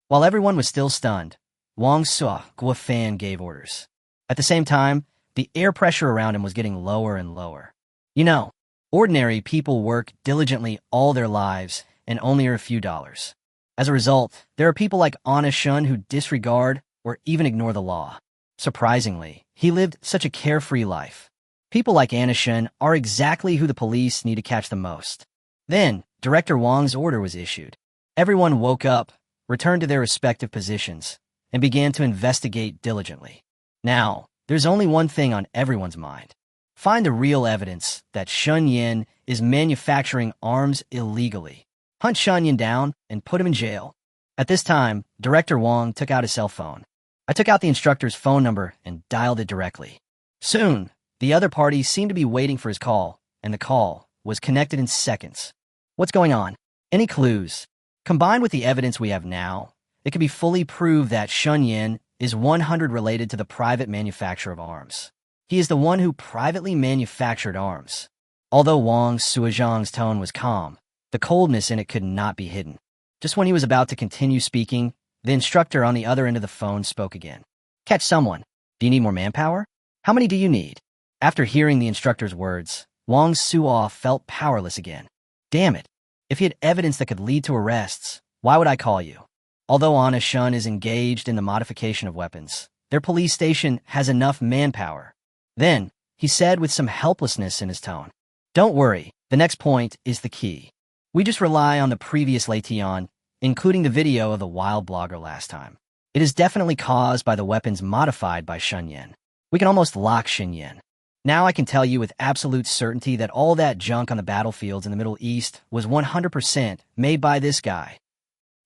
While everyone was still stunned, Wang Guofan gave orders. At the same time, the air pressure around him was getting lower and lower. You know, ordinary people work diligently all their lives and only earn a few dollars. As a result, there are people like Anna Shun who disregard or even ignore the law. Surprisingly, he lived such a carefree life. People like Anna Shun are exactly who the police need to catch the most. Then, Director Wang's order was issued. Everyone woke up, returned to their respective positions, and began to investigate diligently. Now, there's only one thing on everyone's mind. Find the real evidence that Shun Yan is manufacturing arms illegally. Hunt Shun Yan down and put him in jail. At this time, Director Wang took out his cell phone. I took out the instructor's phone number and dialed it directly. Soon, the other party seemed to be waiting for his call, and the call was connected in seconds. What's going on? Any clues? Combined with the evidence we have now, it can be fully proved that Shun Yan is 100 related to the private manufacturer of arms. He is the one who privately manufactured arms. Although Wang Suozhang's tone was calm, the coldness in it could not be hidden. Just when he was about to continue speaking, the instructor on the other end of the phone spoke again. "Catch someone. Do you need more manpower? How many do you need?" After hearing the instructor's words, Wang Suo felt powerless again. Damn it. If he had evidence that could lead to arrests, why would I call you? Although Anna Shun is engaged in the modification of weapons, their police station has enough manpower. Then, he said with some helplessness in his tone, "Don't worry, the next point is the key. We just rely on the previous Lation, including the video of the wild blogger last time. It is definitely caused by the weapons modified by Shun Yan. We can almost lock Shun Yan. Now I can tell you with absolute certainty that all that junk on the battlefields in the Middle East was 100% made by this guy."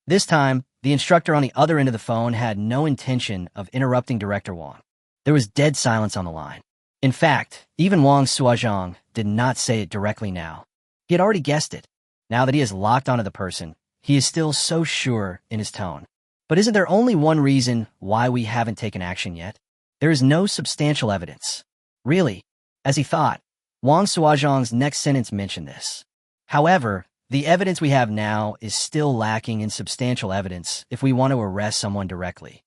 This time, the instructor on the other end of the phone had no intention of interrupting Director Wang. There was dead silence on the line. In fact, even Wang Suozhang did not say it directly now. He had already guessed it. Now that he has locked onto the person, he is still so sure in his tone. But isn't there only one reason why we haven't taken action yet? There is no substantial evidence. Really, as he thought, Wang Suozhang's next sentence mentioned this. However, the evidence we have now is still lacking in substantial evidence if we want to arrest someone directly.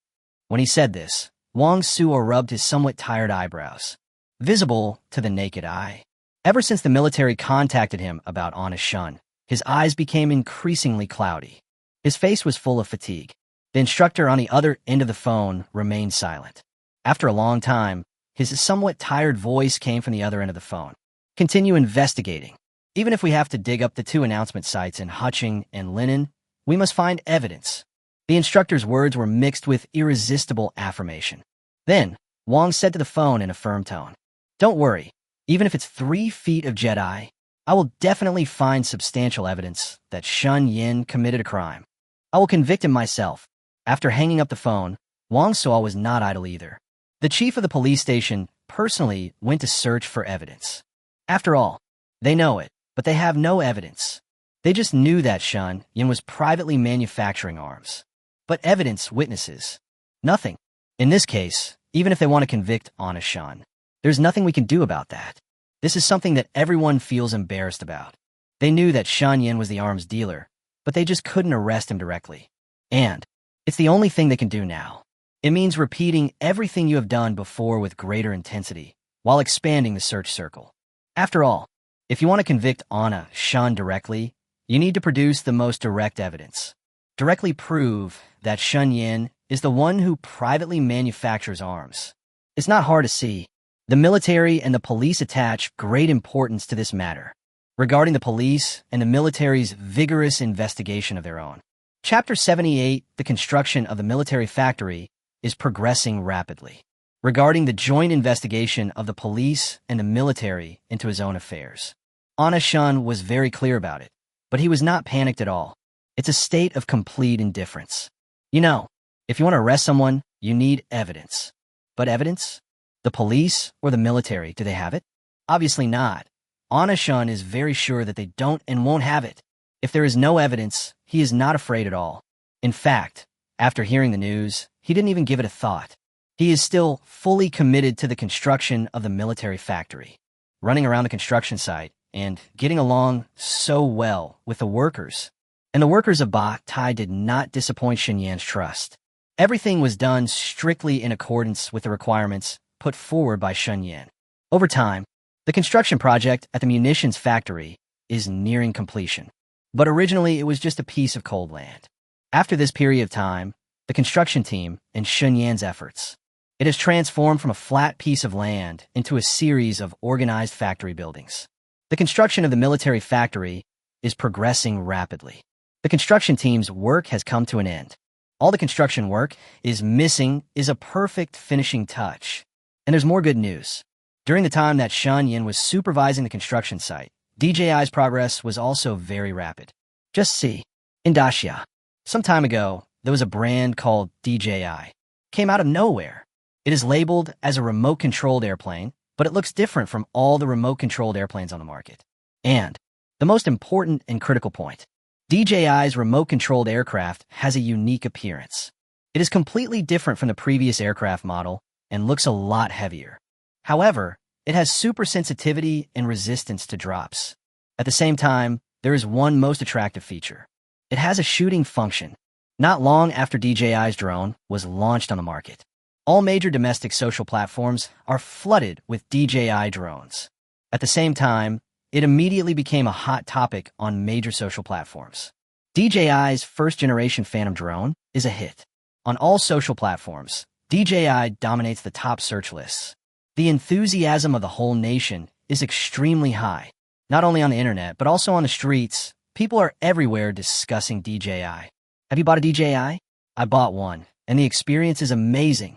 When he said this, Wang Suo rubbed his somewhat tired eyebrows, visible to the naked eye. Ever since the military contacted him about Honest Shun, his eyes became increasingly cloudy. His face was full of fatigue. The instructor on the other end of the phone remained silent. After a long time, his somewhat tired voice came from the other end of the phone. Continue investigating. Even if we have to dig up the 2 announcement sites in Huching and Linen, we must find evidence. The instructor's words were mixed with irresistible affirmation. Then, Wang said to the phone in a firm tone, "Don't worry, even if it's 3 feet of Jedi, I will definitely find substantial evidence that Shun Yin committed a crime. I will convict him myself." After hanging up the phone, Wang Suo was not idle either. The chief of the police station personally went to search for evidence. After all, they know it, but they have no evidence. They just knew that Shun Yin was privately manufacturing arms. But evidence, witnesses, nothing. In this case, even if they want to convict Honest Shun, there's nothing we can do about that. This is something that everyone feels embarrassed about. They knew that Shun Yin was the arms dealer, but they just couldn't arrest him directly. And it's the only thing they can do now. It means repeating everything you have done before with greater intensity, while expanding the search circle. After all, if you want to convict Honest Shun directly, you need to produce the most direct evidence. Directly prove that Shun Yin is the one who privately manufactures arms. It's not hard to see. The military and the police attach great importance to this matter, regarding the police and the military's vigorous investigation of their own. Chapter 78, The Construction of the Military Factory, is progressing rapidly, regarding the joint investigation of the police and the military into his own affairs. Honest Shun was very clear about it, but he was not panicked at all. It's a state of complete indifference. You know, if you want to arrest someone, you need evidence. But evidence? The police or the military, do they have it? Obviously not. Honest Shun is very sure that they don't and won't have it. If there is no evidence, he is not afraid at all. In fact, after hearing the news, he didn't even give it a thought. He is still fully committed to the construction of the military factory, running around the construction site and getting along so well with the workers. And the workers of Ba Tai did not disappoint Shen Yan's trust. Everything was done strictly in accordance with the requirements put forward by Shen Yan. Over time, the construction project at the munitions factory is nearing completion. But originally, it was just a piece of cold land. After this period of time, the construction team and Shen Yan's efforts, it has transformed from a flat piece of land into a series of organized factory buildings. The construction of the military factory is progressing rapidly. The construction team's work has come to an end. All the construction work is missing is a perfect finishing touch. And there's more good news. During the time that Shen Yan was supervising the construction site, DJI's progress was also very rapid. Just see, in Dacia, some time ago, there was a brand called DJI. Came out of nowhere. It is labeled as a remote-controlled airplane, but it looks different from all the remote-controlled airplanes on the market. And the most important and critical point, DJI's remote-controlled aircraft has a unique appearance. It is completely different from the previous aircraft model and looks a lot heavier. However, it has super sensitivity and resistance to drops. At the same time, there is one most attractive feature. It has a shooting function. Not long after DJI's drone was launched on the market, all major domestic social platforms are flooded with DJI drones. At the same time, it immediately became a hot topic on major social platforms. DJI's first-generation Phantom drone is a hit. On all social platforms, DJI dominates the top search lists. The enthusiasm of the whole nation is extremely high. Not only on the internet, but also on the streets, people are everywhere discussing DJI. Have you bought a DJI? I bought one, and the experience is amazing.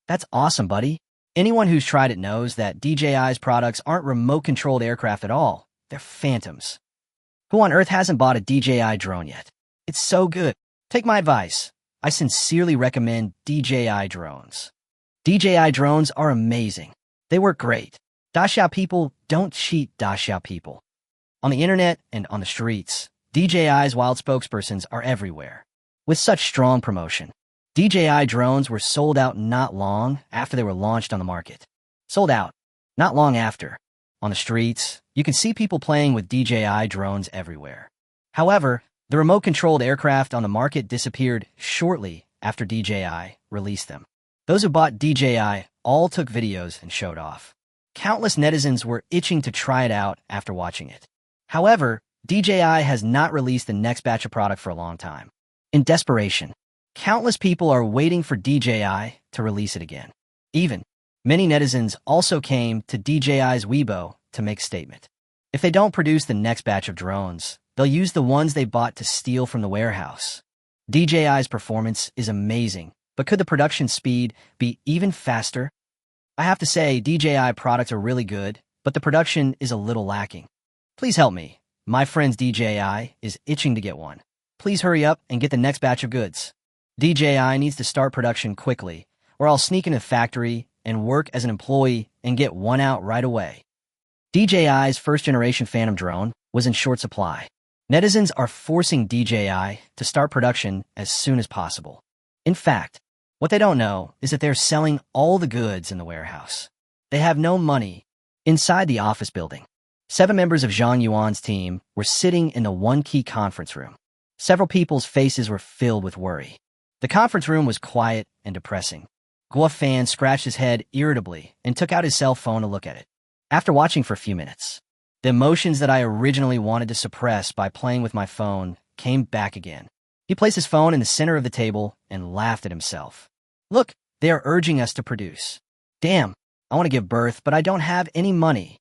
That's awesome, buddy. Anyone who's tried it knows that DJI's products aren't remote-controlled aircraft at all. They're phantoms. Who on earth hasn't bought a DJI drone yet? It's so good. Take my advice. I sincerely recommend DJI drones. DJI drones are amazing. They work great. Dacia people don't cheat Dacia people. On the internet and on the streets, DJI's wild spokespersons are everywhere. With such strong promotion, DJI drones were sold out not long after they were launched on the market. Sold out not long after. On the streets, you can see people playing with DJI drones everywhere. However, the remote-controlled aircraft on the market disappeared shortly after DJI released them. Those who bought DJI all took videos and showed off. Countless netizens were itching to try it out after watching it. However, DJI has not released the next batch of product for a long time. In desperation, countless people are waiting for DJI to release it again. Even, many netizens also came to DJI's Weibo to make a statement. If they don't produce the next batch of drones, they'll use the ones they bought to steal from the warehouse. DJI's performance is amazing, but could the production speed be even faster? I have to say, DJI products are really good, but the production is a little lacking. Please help me. My friend's DJI is itching to get one. Please hurry up and get the next batch of goods. DJI needs to start production quickly, or I'll sneak into the factory and work as an employee and get one out right away. DJI's first-generation Phantom drone was in short supply. Netizens are forcing DJI to start production as soon as possible. In fact, what they don't know is that they're selling all the goods in the warehouse. They have no money. Inside the office building, 7 members of Zhang Yuan's team were sitting in the one-key conference room. Several people's faces were filled with worry. The conference room was quiet and depressing. Guo Fan scratched his head irritably and took out his cell phone to look at it. After watching for a few minutes, the emotions that I originally wanted to suppress by playing with my phone came back again. He placed his phone in the center of the table and laughed at himself. Look, they are urging us to produce. Damn, I want to give birth, but I don't have any money.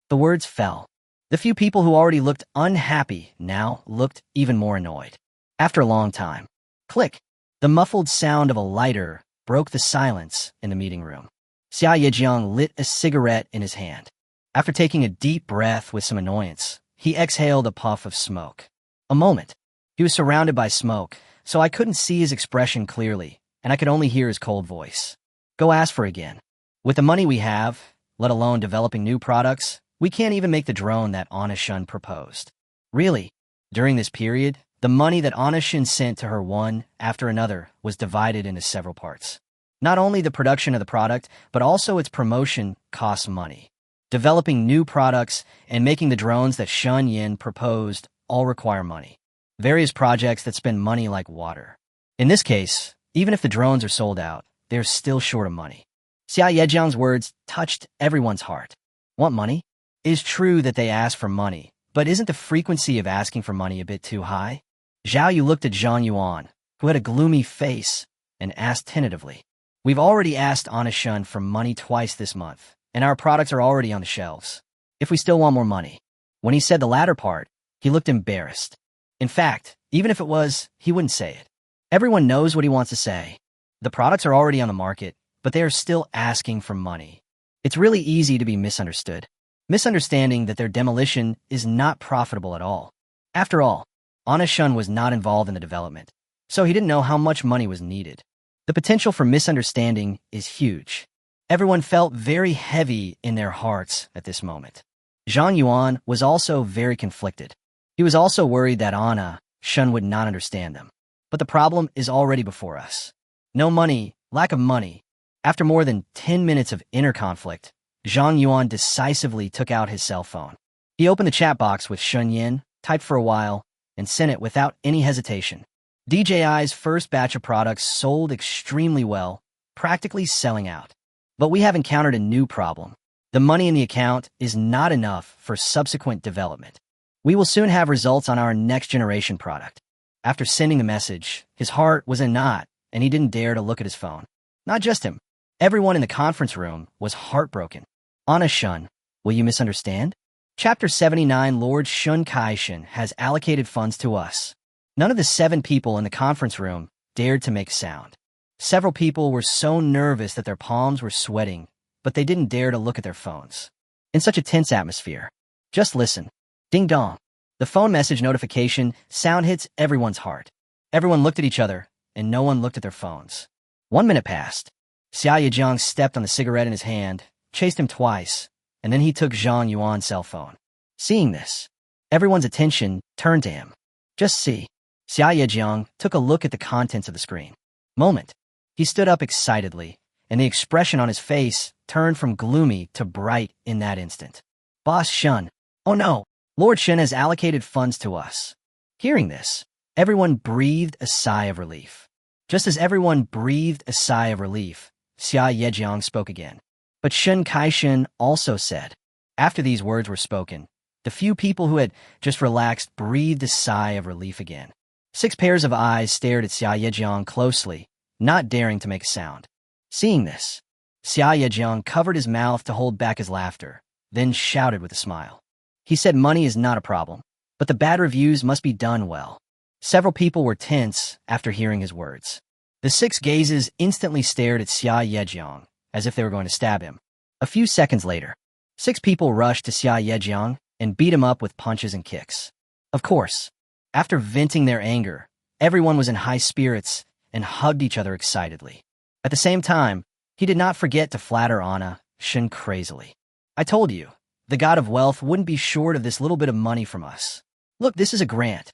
The words fell. The few people who already looked unhappy now looked even more annoyed. After a long time, click, the muffled sound of a lighter broke the silence in the meeting room. Xia Yejiang lit a cigarette in his hand. After taking a deep breath with some annoyance, he exhaled a puff of smoke. A moment. He was surrounded by smoke, so I couldn't see his expression clearly, and I could only hear his cold voice. Go ask for again. With the money we have, let alone developing new products, we can't even make the drone that Anna Shun proposed. Really, during this period, the money that Anna Shun sent to her one after another was divided into several parts. Not only the production of the product, but also its promotion costs money. Developing new products and making the drones that Shun Yin proposed all require money. Various projects that spend money like water. In this case, even if the drones are sold out, they're still short of money. Xia Yejiang's words touched everyone's heart. Want money? It is true that they ask for money, but isn't the frequency of asking for money a bit too high? Zhao Yu looked at Zhang Yuan, who had a gloomy face, and asked tentatively. We've already asked Anna Shun for money twice this month, and our products are already on the shelves. If we still want more money. When he said the latter part, he looked embarrassed. In fact, even if it was, he wouldn't say it. Everyone knows what he wants to say. The products are already on the market, but they are still asking for money. It's really easy to be misunderstood. Misunderstanding that their demolition is not profitable at all. After all, Anna Shun was not involved in the development, so he didn't know how much money was needed. The potential for misunderstanding is huge. Everyone felt very heavy in their hearts at this moment. Zhang Yuan was also very conflicted. He was also worried that Anna Shun would not understand them. But the problem is already before us. No money, lack of money. After more than 10 minutes of inner conflict, Zhang Yuan decisively took out his cell phone. He opened the chat box with Shun Yin, typed for a while, and sent it without any hesitation. DJI's first batch of products sold extremely well, practically selling out. But we have encountered a new problem. The money in the account is not enough for subsequent development. We will soon have results on our next generation product. After sending the message, his heart was in a knot, and he didn't dare to look at his phone. Not just him. Everyone in the conference room was heartbroken. Anna Shun, will you misunderstand? Chapter 79 Lord Shun Kai-shin has allocated funds to us. None of the 7 people in the conference room dared to make a sound. Several people were so nervous that their palms were sweating, but they didn't dare to look at their phones. In such a tense atmosphere, just listen. Ding dong. The phone message notification sound hits everyone's heart. Everyone looked at each other, and no one looked at their phones. 1 minute passed. Xia Yejiang stepped on the cigarette in his hand, chased him twice, and then he took Zhang Yuan's cell phone. Seeing this, everyone's attention turned to him. Just see. Xia Yejiang took a look at the contents of the screen. Moment. He stood up excitedly, and the expression on his face turned from gloomy to bright in that instant. Boss Shun. Oh no, Lord Shun has allocated funds to us. Hearing this, everyone breathed a sigh of relief. Just as everyone breathed a sigh of relief, Xia Yejiang spoke again. But Shun Kaishin also said. After these words were spoken, the few people who had just relaxed breathed a sigh of relief again. 6 pairs of eyes stared at Xia Yejiang closely, not daring to make a sound. Seeing this, Xia Yejiang covered his mouth to hold back his laughter, then shouted with a smile. He said money is not a problem, but the bad reviews must be done well. Several people were tense after hearing his words. The 6 gazes instantly stared at Xia Yejiang, as if they were going to stab him. A few seconds later, 6 people rushed to Xia Yejiang and beat him up with punches and kicks. Of course, after venting their anger, everyone was in high spirits and hugged each other excitedly. At the same time, he did not forget to flatter Anna Shin crazily. I told you, the god of wealth wouldn't be short of this little bit of money from us. Look, this is a grant.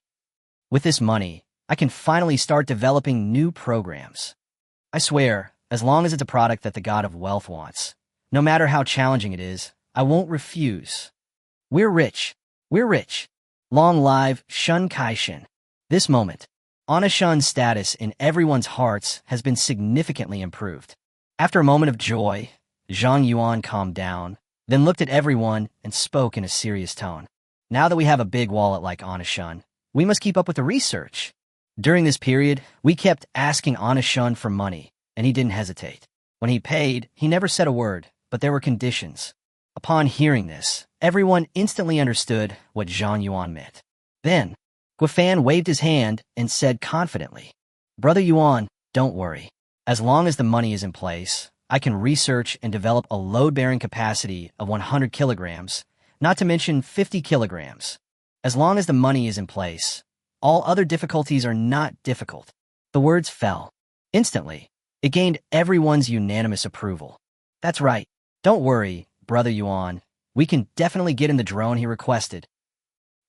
With this money, I can finally start developing new programs. I swear, as long as it's a product that the god of wealth wants, no matter how challenging it is, I won't refuse. We're rich. We're rich. Long live Shun Kaishin. This moment, Anna Shun's status in everyone's hearts has been significantly improved. After a moment of joy, Zhang Yuan calmed down, then looked at everyone and spoke in a serious tone. Now that we have a big wallet like Anna Shun, we must keep up with the research. During this period, we kept asking Anna Shun for money, and he didn't hesitate. When he paid, he never said a word, but there were conditions. Upon hearing this, everyone instantly understood what Zhang Yuan meant. Then, Guifan waved his hand and said confidently, Brother Yuan, don't worry. As long as the money is in place, I can research and develop a load-bearing capacity of 100 kilograms, not to mention 50 kilograms. As long as the money is in place, all other difficulties are not difficult. The words fell. Instantly, it gained everyone's unanimous approval. That's right. Don't worry, Brother Yuan. We can definitely get in the drone he requested.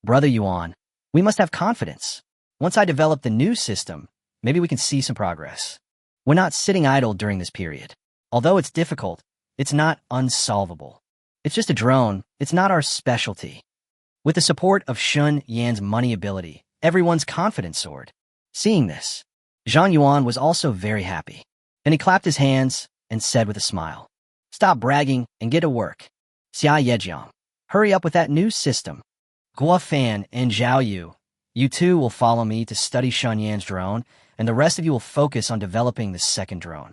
Brother Yuan, we must have confidence. Once I develop the new system, maybe we can see some progress. We're not sitting idle during this period. Although it's difficult, it's not unsolvable. It's just a drone. It's not our specialty. With the support of Shun Yan's money ability, everyone's confidence soared. Seeing this, Zhang Yuan was also very happy. Then he clapped his hands and said with a smile, Stop bragging and get to work. Xia Yejiang, hurry up with that new system. Guifan and Zhao Yu, you two will follow me to study Shun Yan's drone, and the rest of you will focus on developing the second drone.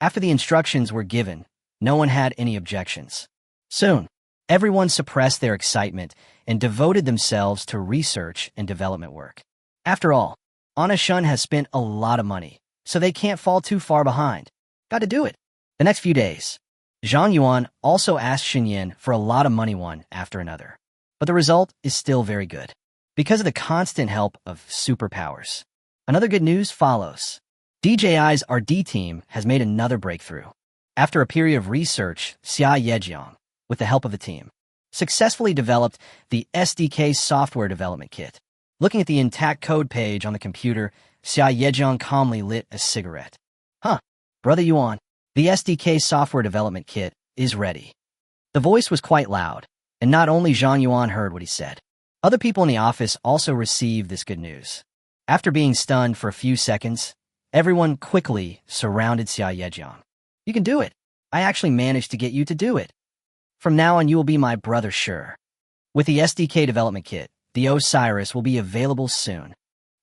After the instructions were given, no one had any objections. Soon, everyone suppressed their excitement and devoted themselves to research and development work. After all, Anna Shun has spent a lot of money, so they can't fall too far behind. Got to do it. The next few days, Zhang Yuan also asked Xinyan for a lot of money one after another. But the result is still very good, because of the constant help of superpowers. Another good news follows. DJI's RD team has made another breakthrough. After a period of research, Xia Yejiang, with the help of the team, successfully developed the SDK software development kit. Looking at the intact code page on the computer, Xia Yejiang calmly lit a cigarette. Brother Yuan, the SDK software development kit is ready. The voice was quite loud, and not only Zhang Yuan heard what he said. Other people in the office also received this good news. After being stunned for a few seconds, everyone quickly surrounded Xia Yejiang. You can do it. I actually managed to get you to do it. From now on, you will be my brother, sure. With the SDK development kit, the Osiris will be available soon.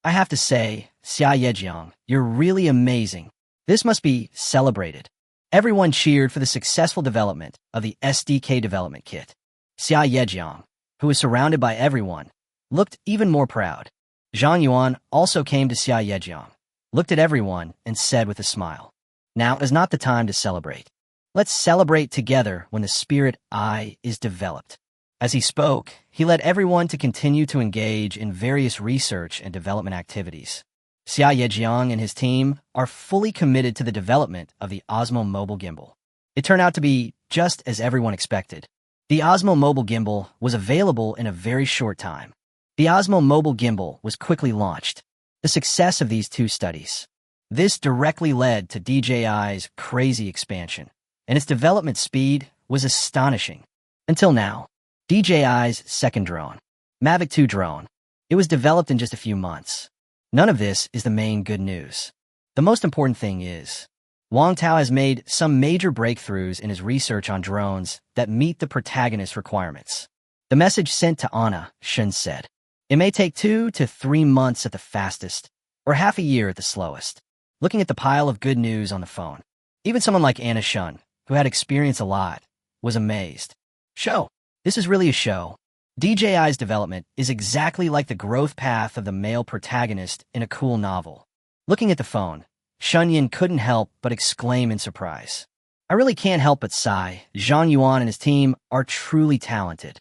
I have to say, Xia Yejiang, you're really amazing. This must be celebrated. Everyone cheered for the successful development of the SDK development kit. Xia Yejiang, who was surrounded by everyone, looked even more proud. Zhang Yuan also came to Xia Yejiang, looked at everyone, and said with a smile, Now is not the time to celebrate. Let's celebrate together when the spirit eye is developed. As he spoke, he led everyone to continue to engage in various research and development activities. Xia Yejiang and his team are fully committed to the development of the Osmo Mobile Gimbal. It turned out to be just as everyone expected. The Osmo Mobile Gimbal was available in a very short time. The Osmo Mobile Gimbal was quickly launched. The success of these two studies. This directly led to DJI's crazy expansion, and its development speed was astonishing. Until now, DJI's second drone, Mavic 2 drone, it was developed in just a few months. None of this is the main good news. The most important thing is, Wang Tao has made some major breakthroughs in his research on drones that meet the protagonist's requirements. The message sent to Anna, Shen said. It may take 2 to 3 months at the fastest, or half a year at the slowest. Looking at the pile of good news on the phone, even someone like Anna Shun, who had experienced a lot, was amazed. Show. This is really a show. DJI's development is exactly like the growth path of the male protagonist in a cool novel. Looking at the phone, Shunyin couldn't help but exclaim in surprise. I really can't help but sigh. Zhang Yuan and his team are truly talented.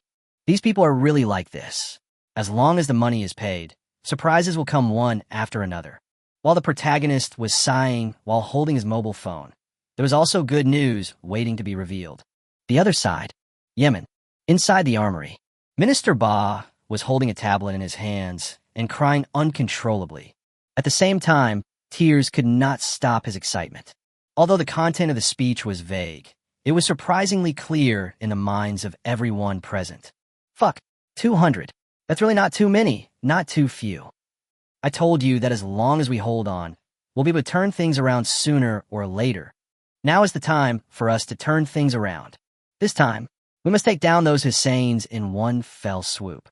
These people are really like this. As long as the money is paid, surprises will come one after another. While the protagonist was sighing while holding his mobile phone, there was also good news waiting to be revealed. The other side, Yemen. Inside the armory, Minister Ba was holding a tablet in his hands and crying uncontrollably. At the same time, tears could not stop his excitement. Although the content of the speech was vague, it was surprisingly clear in the minds of everyone present. Fuck, 200. That's really not too many, not too few. I told you that as long as we hold on, we'll be able to turn things around sooner or later. Now is the time for us to turn things around. This time, we must take down those Husseins in one fell swoop.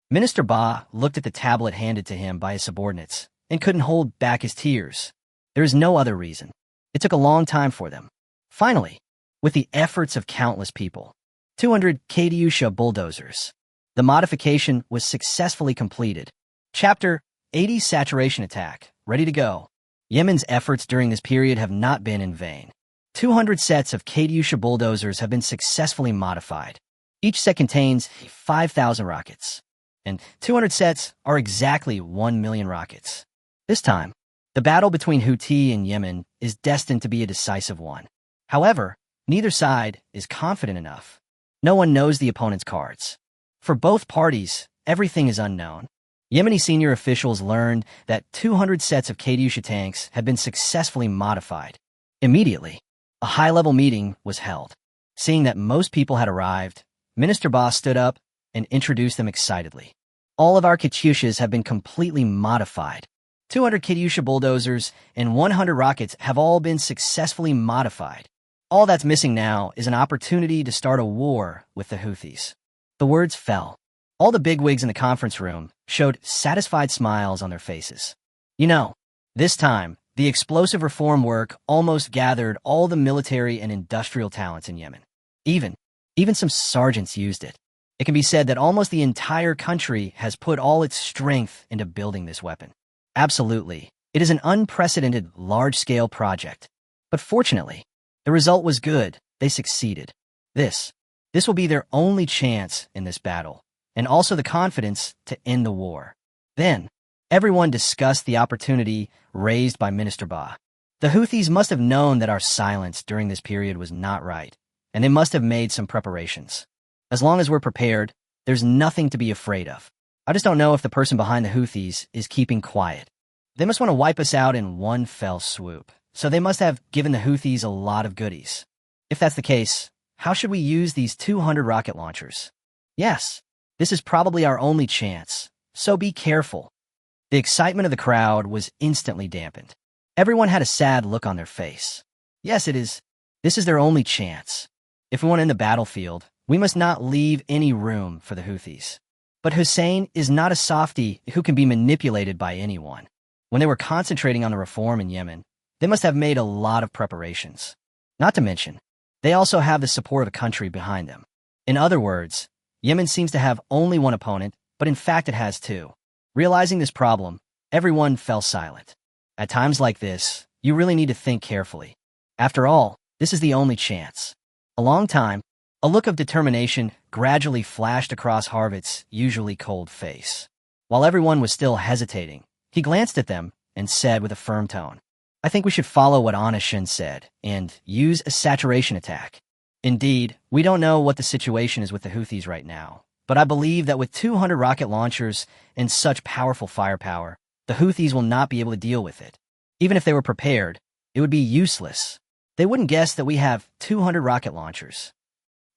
Minister Ba looked at the tablet handed to him by his subordinates and couldn't hold back his tears. There is no other reason. It took a long time for them. Finally, with the efforts of countless people, 200 Katyusha bulldozers, the modification was successfully completed. Chapter 80 Saturation Attack, ready to go. Yemen's efforts during this period have not been in vain. 200 sets of Katyusha bulldozers have been successfully modified. Each set contains 5,000 rockets, and 200 sets are exactly 1 million rockets. This time, the battle between Houthi and Yemen is destined to be a decisive one. However, neither side is confident enough. No one knows the opponent's cards. For both parties, everything is unknown. Yemeni senior officials learned that 200 sets of Katyusha tanks had been successfully modified. Immediately, a high-level meeting was held. Seeing that most people had arrived, Minister Ba stood up and introduced them excitedly. All of our Katyushas have been completely modified. 200 Katyusha bulldozers and 100 rockets have all been successfully modified. All that's missing now is an opportunity to start a war with the Houthis. The words fell. All the bigwigs in the conference room showed satisfied smiles on their faces. You know, this time, the explosive reform work almost gathered all the military and industrial talents in Yemen. Even some sergeants used it. It can be said that almost the entire country has put all its strength into building this weapon. Absolutely, it is an unprecedented large-scale project. But fortunately, the result was good. They succeeded. This will be their only chance in this battle, and also the confidence to end the war. Then, everyone discussed the opportunity raised by Minister Ba. The Houthis must have known that our silence during this period was not right, and they must have made some preparations. As long as we're prepared, there's nothing to be afraid of. I just don't know if the person behind the Houthis is keeping quiet. They must want to wipe us out in one fell swoop, so they must have given the Houthis a lot of goodies. If that's the case, how should we use these 200 rocket launchers? Yes, this is probably our only chance, so be careful. The excitement of the crowd was instantly dampened. Everyone had a sad look on their face. Yes, it is. This is their only chance. If we want to end the battlefield, we must not leave any room for the Houthis. But Hussein is not a softie who can be manipulated by anyone. When they were concentrating on the reform in Yemen, they must have made a lot of preparations. Not to mention, they also have the support of the country behind them. In other words, Yemen seems to have only one opponent, but in fact it has two. Realizing this problem, everyone fell silent. At times like this, you really need to think carefully. After all, this is the only chance. A long time, a look of determination gradually flashed across Harvit's usually cold face. While everyone was still hesitating, he glanced at them and said with a firm tone, I think we should follow what Anna-Shin said and use a saturation attack. Indeed, we don't know what the situation is with the Houthis right now, but I believe that with 200 rocket launchers and such powerful firepower, the Houthis will not be able to deal with it. Even if they were prepared, it would be useless. They wouldn't guess that we have 200 rocket launchers.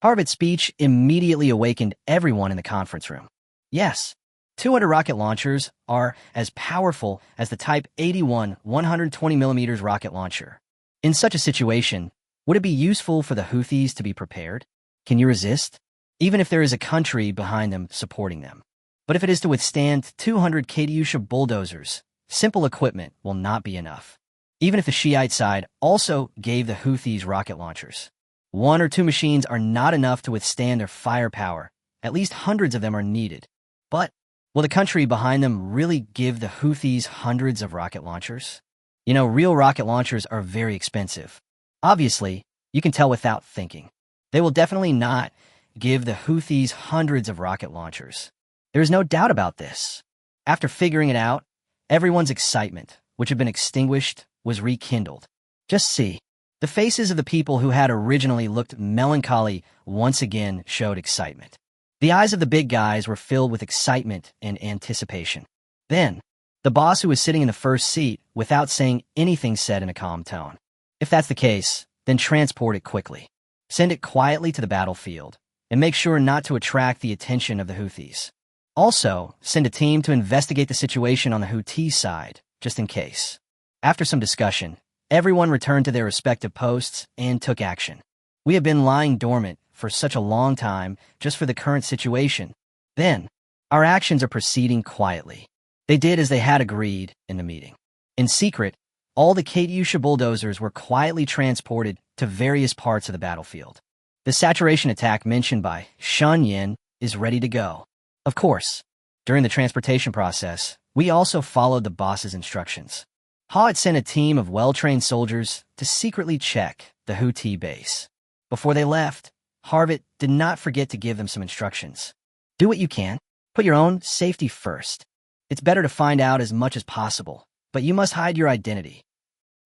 Harvit's speech immediately awakened everyone in the conference room. Yes, 200 rocket launchers are as powerful as the Type 81 120mm rocket launcher. In such a situation, would it be useful for the Houthis to be prepared? Can you resist? Even if there is a country behind them supporting them. But if it is to withstand 200 Katyusha bulldozers, simple equipment will not be enough. Even if the Shiite side also gave the Houthis rocket launchers. 1 or 2 machines are not enough to withstand their firepower. At least hundreds of them are needed. But will the country behind them really give the Houthis hundreds of rocket launchers? You know, real rocket launchers are very expensive. Obviously, you can tell without thinking. They will definitely not give the Houthis hundreds of rocket launchers. There is no doubt about this. After figuring it out, everyone's excitement, which had been extinguished, was rekindled. Just see. The faces of the people who had originally looked melancholy once again showed excitement. The eyes of the big guys were filled with excitement and anticipation. Then, the boss who was sitting in the first seat, without saying anything, said in a calm tone, "If that's the case, then transport it quickly. Send it quietly to the battlefield, and make sure not to attract the attention of the Houthis. Also, send a team to investigate the situation on the Houthi side, just in case." After some discussion, everyone returned to their respective posts and took action. We have been lying dormant for such a long time just for the current situation. Then, our actions are proceeding quietly. They did as they had agreed in the meeting. In secret, all the Katyusha bulldozers were quietly transported to various parts of the battlefield. The saturation attack mentioned by Shen Yin is ready to go. Of course, during the transportation process, we also followed the boss's instructions. Ha had sent a team of well-trained soldiers to secretly check the Houthi base. Before they left, Harvett did not forget to give them some instructions. Do what you can. Put your own safety first. It's better to find out as much as possible, but you must hide your identity.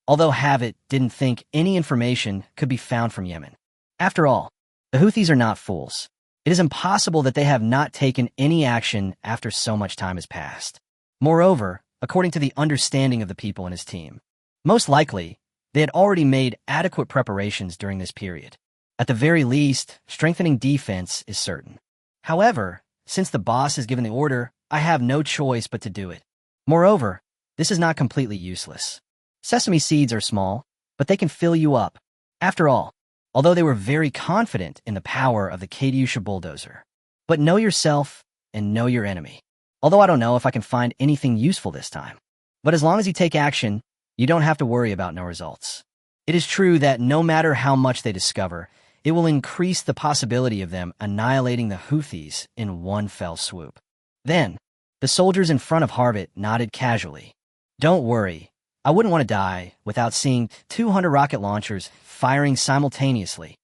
Although Harvett didn't think any information could be found from Yemen. After all, the Houthis are not fools. It is impossible that they have not taken any action after so much time has passed. Moreover, according to the understanding of the people in his team, most likely, they had already made adequate preparations during this period. At the very least, strengthening defense is certain. However, since the boss has given the order, I have no choice but to do it. Moreover, this is not completely useless. Sesame seeds are small, but they can fill you up. After all, although they were very confident in the power of the Katyusha bulldozer. But know yourself and know your enemy. Although I don't know if I can find anything useful this time. But as long as you take action, you don't have to worry about no results. It is true that no matter how much they discover, it will increase the possibility of them annihilating the Houthis in one fell swoop. Then, the soldiers in front of Harvett nodded casually. Don't worry, I wouldn't want to die without seeing 200 rocket launchers firing simultaneously.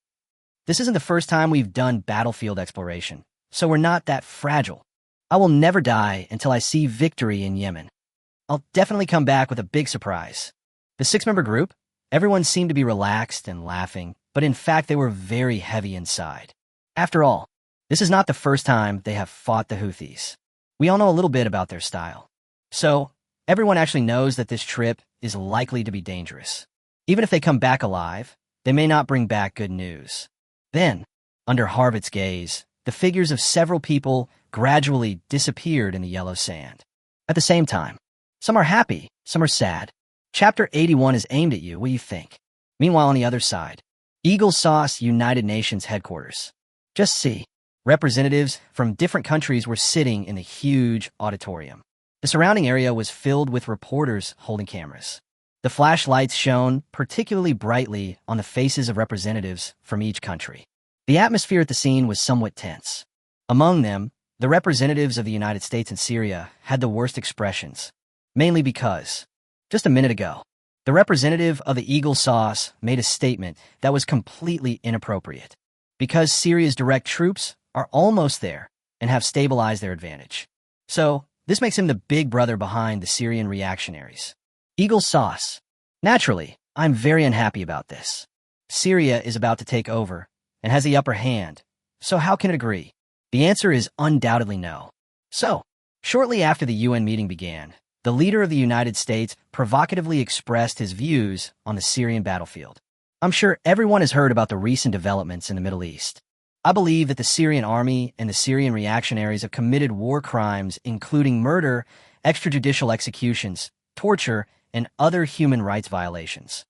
This isn't the first time we've done battlefield exploration, so we're not that fragile. I will never die until I see victory in Yemen. I'll definitely come back with a big surprise. The 6-member group, everyone seemed to be relaxed and laughing, but in fact they were very heavy inside. After all, this is not the first time they have fought the Houthis. We all know a little bit about their style. So, everyone actually knows that this trip is likely to be dangerous. Even if they come back alive, they may not bring back good news. Then, under Harvett's gaze, the figures of several people gradually disappeared in the yellow sand. At the same time, some are happy, some are sad. Chapter 81 is aimed at you. What do you think? Meanwhile, on the other side, Eagle Sauce United Nations headquarters. Just see, representatives from different countries were sitting in the huge auditorium. The surrounding area was filled with reporters holding cameras. The flashlights shone particularly brightly on the faces of representatives from each country. The atmosphere at the scene was somewhat tense. Among them, the representatives of the United States and Syria had the worst expressions, mainly because, just a minute ago, the representative of the Eagle Sauce made a statement that was completely inappropriate, because Syria's direct troops are almost there and have stabilized their advantage. So, this makes him the big brother behind the Syrian reactionaries. Eagle Sauce. Naturally, I'm very unhappy about this. Syria is about to take over and has the upper hand, so how can it agree? The answer is undoubtedly no. So, shortly after the UN meeting began, the leader of the United States provocatively expressed his views on the Syrian battlefield. I'm sure everyone has heard about the recent developments in the Middle East. I believe that the Syrian army and the Syrian reactionaries have committed war crimes, including murder, extrajudicial executions, torture, and other human rights violations.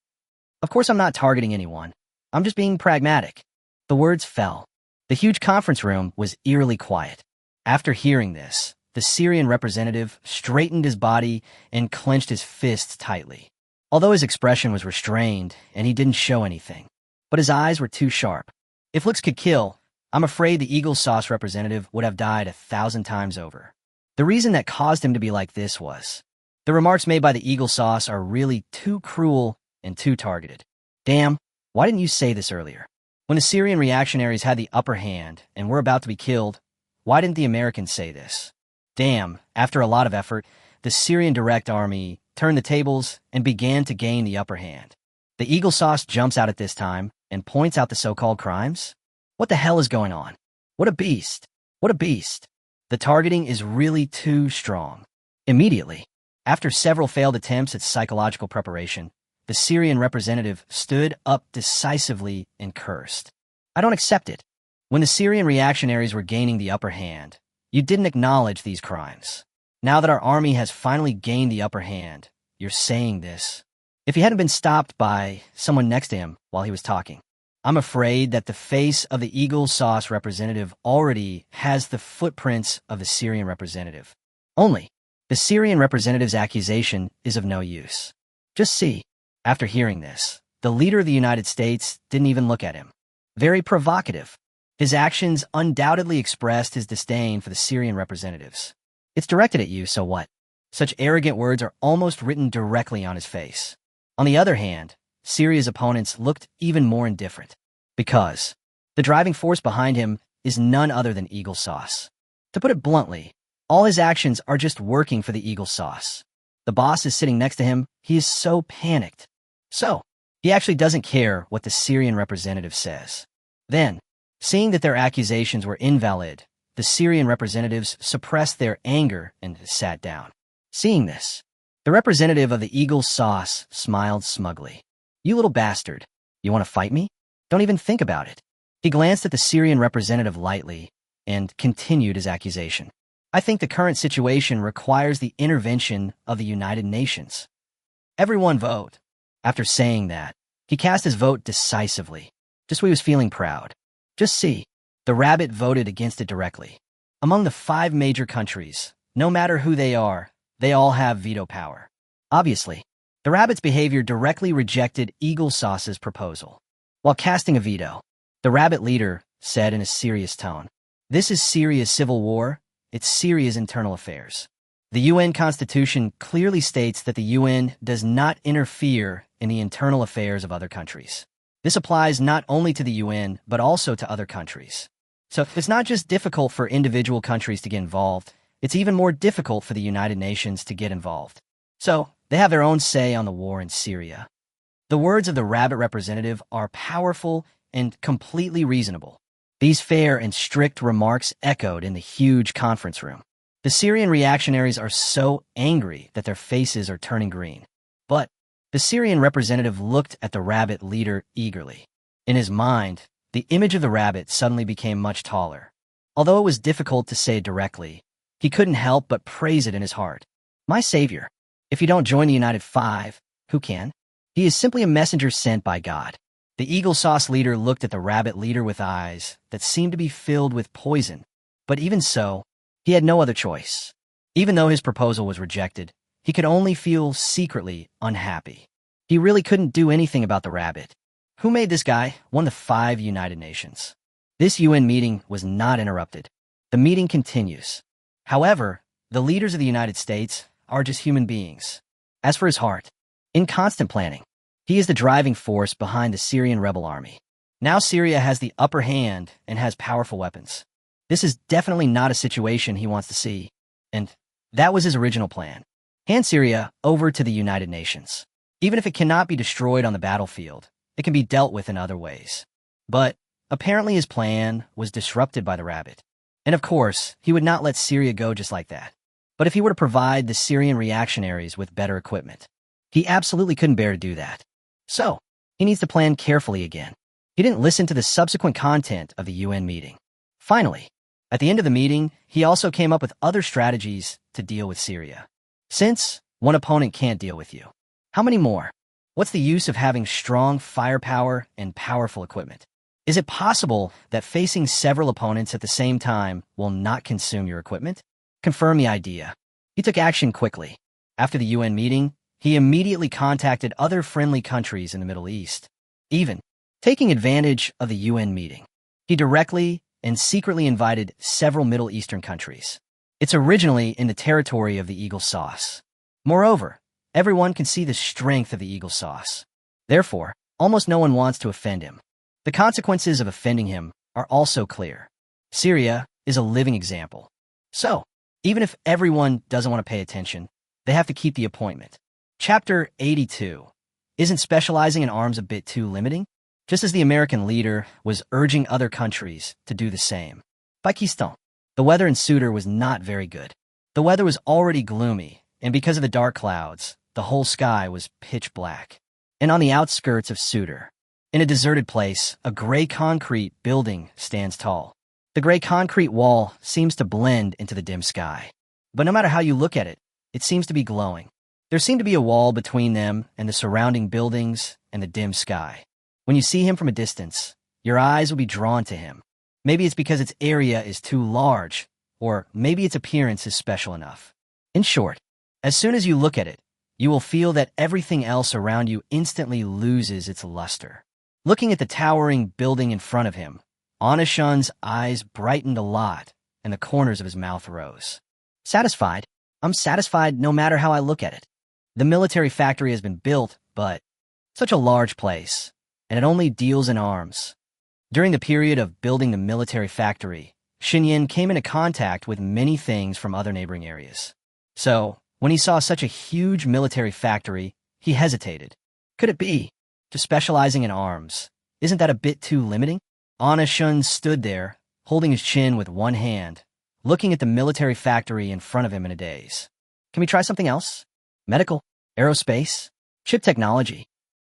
Of course, I'm not targeting anyone. I'm just being pragmatic. The words fell. The huge conference room was eerily quiet. After hearing this, the Syrian representative straightened his body and clenched his fists tightly. Although his expression was restrained and he didn't show anything, but his eyes were too sharp. If looks could kill, I'm afraid the Eagle Sauce representative would have died 1,000 times over. The reason that caused him to be like this was the remarks made by the Eagle Sauce are really too cruel and too targeted. Damn, why didn't you say this earlier? When the Syrian reactionaries had the upper hand and were about to be killed, why didn't the Americans say this? Damn, after a lot of effort, the Syrian Direct Army turned the tables and began to gain the upper hand. The Eagle Sauce jumps out at this time and points out the so-called crimes. What the hell is going on? What a beast. What a beast. The targeting is really too strong. Immediately, after several failed attempts at psychological preparation, the Syrian representative stood up decisively and cursed. I don't accept it. When the Syrian reactionaries were gaining the upper hand, you didn't acknowledge these crimes. Now that our army has finally gained the upper hand, you're saying this. If he hadn't been stopped by someone next to him while he was talking, I'm afraid that the face of the Eagle Sauce representative already has the footprints of the Syrian representative. Only, the Syrian representative's accusation is of no use. Just see, after hearing this, the leader of the United States didn't even look at him. Very provocative. His actions undoubtedly expressed his disdain for the Syrian representatives. It's directed at you, so what? Such arrogant words are almost written directly on his face. On the other hand, Syria's opponents looked even more indifferent, because the driving force behind him is none other than Eagle Sauce. To put it bluntly, all his actions are just working for the Eagle Sauce. The boss is sitting next to him. He is so panicked. So, he actually doesn't care what the Syrian representative says. Then, seeing that their accusations were invalid, the Syrian representatives suppressed their anger and sat down. Seeing this, the representative of the Eagle Sauce smiled smugly. You little bastard, you want to fight me? Don't even think about it. He glanced at the Syrian representative lightly and continued his accusation. I think the current situation requires the intervention of the United Nations. Everyone vote. After saying that, he cast his vote decisively, just when he was feeling proud. Just see, the rabbit voted against it directly. Among the 5 major countries, no matter who they are, they all have veto power. Obviously, the rabbit's behavior directly rejected Eagle Sauce's proposal. While casting a veto, the rabbit leader said in a serious tone, "This is Syria's civil war. It's Syria's internal affairs. The UN Constitution clearly states that the UN does not interfere in the internal affairs of other countries. This applies not only to the UN, but also to other countries. So it's not just difficult for individual countries to get involved, it's even more difficult for the United Nations to get involved. So they have their own say on the war in Syria." The words of the rabbit representative are powerful and completely reasonable. These fair and strict remarks echoed in the huge conference room. The Syrian reactionaries are so angry that their faces are turning green. But the Syrian representative looked at the rabbit leader eagerly. In his mind, the image of the rabbit suddenly became much taller. Although it was difficult to say directly, he couldn't help but praise it in his heart. My savior. If you don't join the United Five, who can? He is simply a messenger sent by God. The Eagle Sauce leader looked at the rabbit leader with eyes that seemed to be filled with poison. But even so, he had no other choice. Even though his proposal was rejected, he could only feel secretly unhappy. He really couldn't do anything about the rabbit. Who made this guy one of the 5 United Nations? This UN meeting was not interrupted. The meeting continues. However, the leaders of the United States are just human beings. As for his heart, in constant planning, he is the driving force behind the Syrian rebel army. Now Syria has the upper hand and has powerful weapons. This is definitely not a situation he wants to see, and that was his original plan. Hand Syria over to the United Nations. Even if it cannot be destroyed on the battlefield, it can be dealt with in other ways. But apparently his plan was disrupted by the rabbit. And of course, he would not let Syria go just like that. But if he were to provide the Syrian reactionaries with better equipment, he absolutely couldn't bear to do that. So, he needs to plan carefully again. He didn't listen to the subsequent content of the UN meeting. Finally, at the end of the meeting, he also came up with other strategies to deal with Syria. Since one opponent can't deal with you, how many more? What's the use of having strong firepower and powerful equipment? Is it possible that facing several opponents at the same time will not consume your equipment? Confirm the idea. He took action quickly. After the UN meeting, he immediately contacted other friendly countries in the Middle East. Even taking advantage of the UN meeting, he directly and secretly invited several Middle Eastern countries. It's originally in the territory of the eagle sauce. Moreover, everyone can see the strength of the eagle sauce. Therefore, almost no one wants to offend him. The consequences of offending him are also clear. Syria is a living example. So, even if everyone doesn't want to pay attention, they have to keep the appointment. Chapter 82. Isn't specializing in arms a bit too limiting? Just as the American leader was urging other countries to do the same. Pakistan. The weather in Sutur was not very good. The weather was already gloomy, and because of the dark clouds, the whole sky was pitch black. And on the outskirts of Sutur, in a deserted place, a gray concrete building stands tall. The gray concrete wall seems to blend into the dim sky. But no matter how you look at it, it seems to be glowing. There seemed to be a wall between them and the surrounding buildings and the dim sky. When you see him from a distance, your eyes will be drawn to him. Maybe it's because its area is too large, or maybe its appearance is special enough. In short, as soon as you look at it, you will feel that everything else around you instantly loses its luster. Looking at the towering building in front of him, Anashun's eyes brightened a lot, and the corners of his mouth rose. Satisfied? I'm satisfied no matter how I look at it. The military factory has been built, but such a large place, and it only deals in arms. During the period of building the military factory, Xinyan came into contact with many things from other neighboring areas. So, when he saw such a huge military factory, he hesitated. Could it be? To specializing in arms, isn't that a bit too limiting? Anashun stood there, holding his chin with one hand, looking at the military factory in front of him in a daze. Can we try something else? Medical? Aerospace? Chip technology?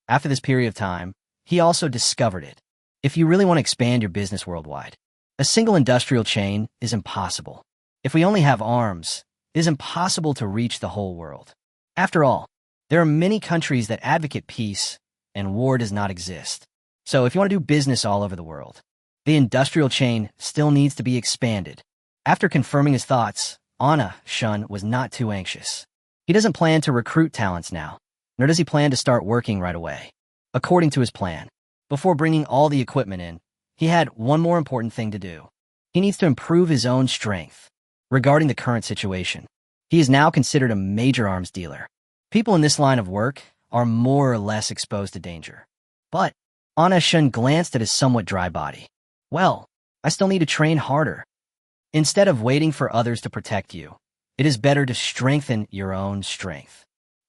After this period of time, he also discovered it. If you really want to expand your business worldwide, a single industrial chain is impossible. If we only have arms, it is impossible to reach the whole world. After all, there are many countries that advocate peace, and war does not exist. So if you want to do business all over the world, the industrial chain still needs to be expanded. After confirming his thoughts, Anna Shun was not too anxious. He doesn't plan to recruit talents now, nor does he plan to start working right away. According to his plan, before bringing all the equipment in, he had one more important thing to do. He needs to improve his own strength. Regarding the current situation, he is now considered a major arms dealer. People in this line of work are more or less exposed to danger. But Anna Shun glanced at his somewhat dry body. Well, I still need to train harder. Instead of waiting for others to protect you, it is better to strengthen your own strength.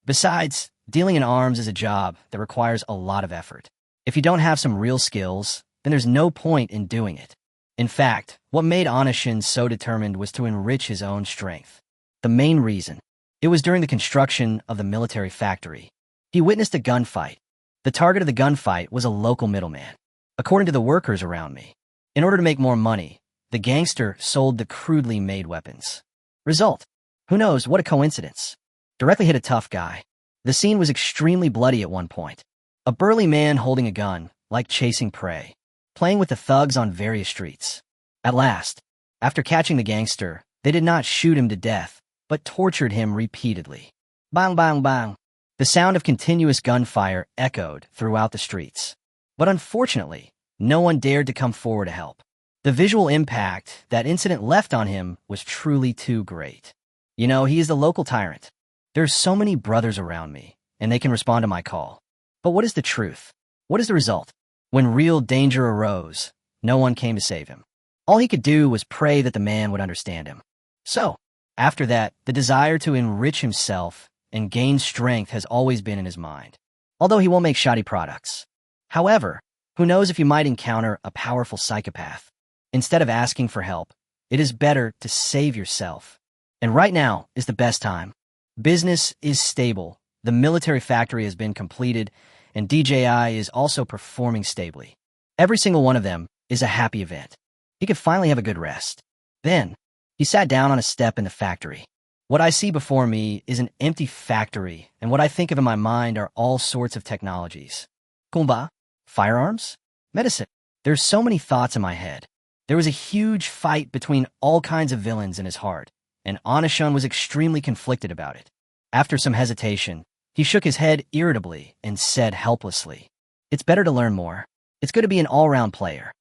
Besides, dealing in arms is a job that requires a lot of effort. If you don't have some real skills, then there's no point in doing it. In fact, what made Anashin so determined was to enrich his own strength. The main reason, it was during the construction of the military factory. He witnessed a gunfight. The target of the gunfight was a local middleman. According to the workers around me, in order to make more money, the gangster sold the crudely made weapons. Result, who knows, what a coincidence. Directly hit a tough guy. The scene was extremely bloody at one point. A burly man holding a gun, like chasing prey, playing with the thugs on various streets. At last, after catching the gangster, they did not shoot him to death, but tortured him repeatedly. Bang, bang, bang. The sound of continuous gunfire echoed throughout the streets. But unfortunately, no one dared to come forward to help. The visual impact that incident left on him was truly too great. You know, he is the local tyrant. There's so many brothers around me, and they can respond to my call. But what is the truth? What is the result? When real danger arose, no one came to save him. All he could do was pray that the man would understand him. So, after that, the desire to enrich himself and gain strength has always been in his mind, although he won't make shoddy products. However, who knows if you might encounter a powerful psychopath. Instead of asking for help, it is better to save yourself. And right now is the best time. Business is stable, the military factory has been completed, and DJI is also performing stably. Every single one of them is a happy event. He could finally have a good rest. Then, he sat down on a step in the factory. What I see before me is an empty factory, and what I think of in my mind are all sorts of technologies. Kumba, firearms, medicine. There's so many thoughts in my head. There was a huge fight between all kinds of villains in his heart, and Anashun was extremely conflicted about it. After some hesitation, he shook his head irritably and said helplessly, "It's better to learn more. It's good to be an all-round player.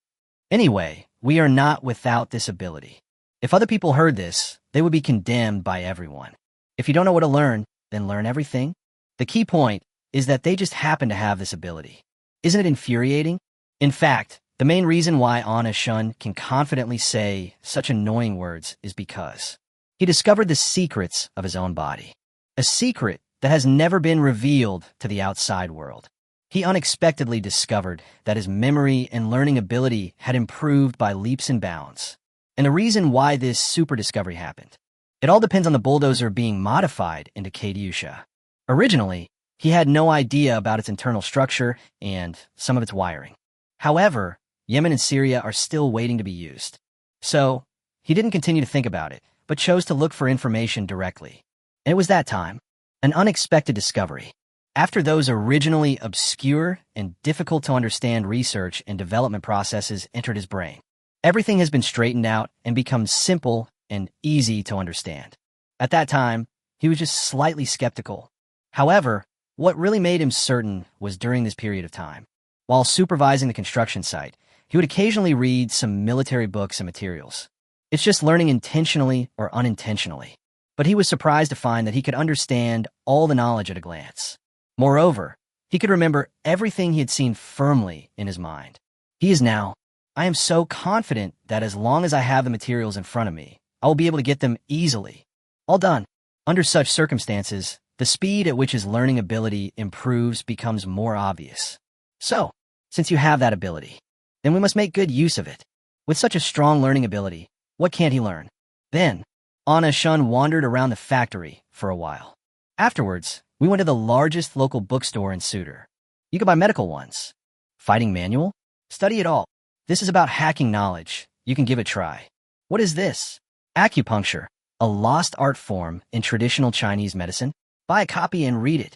Anyway, we are not without this ability." If other people heard this, they would be condemned by everyone. If you don't know what to learn, then learn everything. The key point is that they just happen to have this ability. Isn't it infuriating? In fact, the main reason why Anashun can confidently say such annoying words is because he discovered the secrets of his own body. A secret that has never been revealed to the outside world. He unexpectedly discovered that his memory and learning ability had improved by leaps and bounds. And the reason why this super discovery happened. It all depends on the bulldozer being modified into Katyusha. Originally, he had no idea about its internal structure and some of its wiring. However, Yemen and Syria are still waiting to be used. So, he didn't continue to think about it, but chose to look for information directly. And it was that time, an unexpected discovery. After those originally obscure and difficult to understand research and development processes entered his brain, everything has been straightened out and become simple and easy to understand. At that time, he was just slightly skeptical. However, what really made him certain was during this period of time. While supervising the construction site, he would occasionally read some military books and materials. It's just learning intentionally or unintentionally. But he was surprised to find that he could understand all the knowledge at a glance. Moreover, he could remember everything he had seen firmly in his mind. He is now, "I am so confident that as long as I have the materials in front of me, I will be able to get them easily. All done." Under such circumstances, the speed at which his learning ability improves becomes more obvious. So, since you have that ability, then we must make good use of it. With such a strong learning ability, what can't he learn? Then, Anashun wandered around the factory for a while. Afterwards, we went to the largest local bookstore in Sutor. You could buy medical ones. Fighting manual? Study it all. This is about hacking knowledge. You can give it a try. What is this? Acupuncture, a lost art form in traditional Chinese medicine. Buy a copy and read it.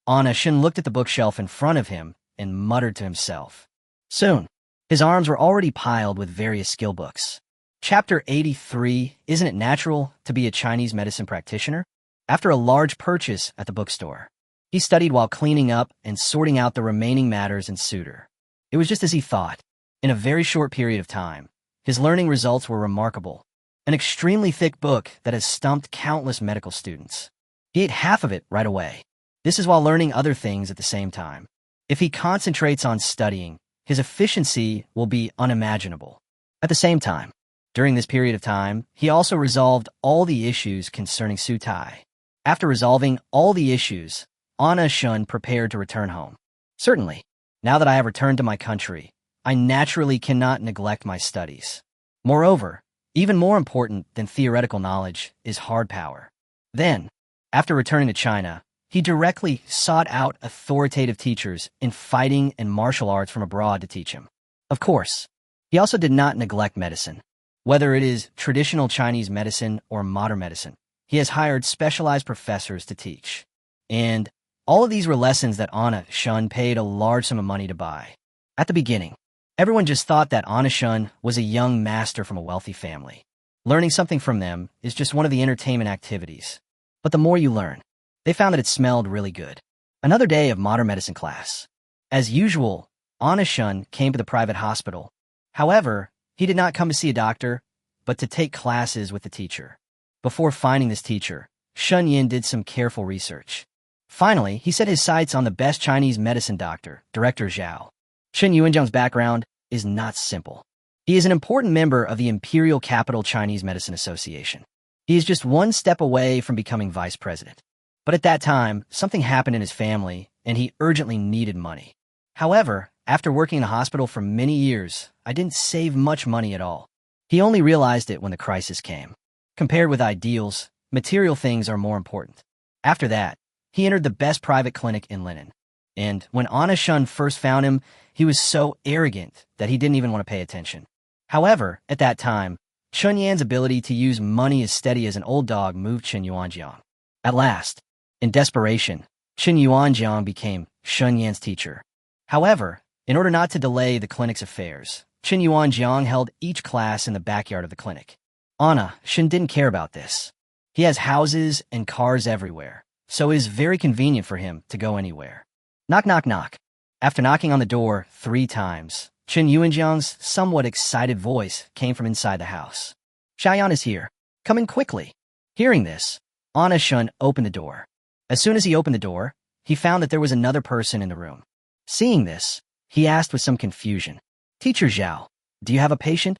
Anashun looked at the bookshelf in front of him and muttered to himself. Soon, his arms were already piled with various skill books. Chapter 83, Isn't It Natural to Be a Chinese Medicine Practitioner? After a large purchase at the bookstore, he studied while cleaning up and sorting out the remaining matters in Sutor. It was just as he thought. In a very short period of time, his learning results were remarkable. An extremely thick book that has stumped countless medical students. He ate half of it right away. This is while learning other things at the same time. If he concentrates on studying, his efficiency will be unimaginable. At the same time, during this period of time, he also resolved all the issues concerning Sutai. After resolving all the issues, Anashun prepared to return home. Certainly, now that I have returned to my country, I naturally cannot neglect my studies. Moreover, even more important than theoretical knowledge is hard power. Then, after returning to China, he directly sought out authoritative teachers in fighting and martial arts from abroad to teach him. Of course, he also did not neglect medicine. Whether it is traditional Chinese medicine or modern medicine, he has hired specialized professors to teach. And all of these were lessons that Anashun paid a large sum of money to buy. At the beginning, everyone just thought that Anashun was a young master from a wealthy family. Learning something from them is just one of the entertainment activities. But the more you learn, they found that it smelled really good. Another day of modern medicine class. As usual, Anashun came to the private hospital. However, he did not come to see a doctor, but to take classes with the teacher. Before finding this teacher, Shun Yin did some careful research. Finally, he set his sights on the best Chinese medicine doctor, Director Zhao. Chen Yuanzhang's background is not simple. He is an important member of the Imperial Capital Chinese Medicine Association. He is just one step away from becoming vice president. But at that time, something happened in his family, and he urgently needed money. However, after working in a hospital for many years, I didn't save much money at all. He only realized it when the crisis came. Compared with ideals, material things are more important. After that, he entered the best private clinic in Linen. And when Anna Shun first found him, he was so arrogant that he didn't even want to pay attention. However, at that time, Chun Yan's ability to use money as steady as an old dog moved Chen Yuanjiang. At last, in desperation, Chen Yuanjiang became Chun Yan's teacher. However, in order not to delay the clinic's affairs, Chen Yuanjiang held each class in the backyard of the clinic. Anna Shun didn't care about this. He has houses and cars everywhere, so it is very convenient for him to go anywhere. Knock, knock, knock. After knocking on the door 3 times, Chen Yuanjiang's somewhat excited voice came from inside the house. Xiaoyan is here. Come in quickly. Hearing this, Anna Shun opened the door. As soon as he opened the door, he found that there was another person in the room. Seeing this, he asked with some confusion, Teacher Zhao, do you have a patient?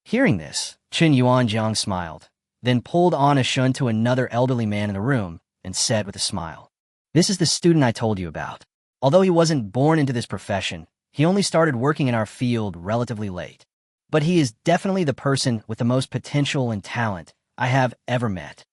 Hearing this, Chen Yuanjiang smiled, then pulled Anna Shun to another elderly man in the room and said with a smile, This is the student I told you about. Although he wasn't born into this profession, he only started working in our field relatively late. But he is definitely the person with the most potential and talent I have ever met.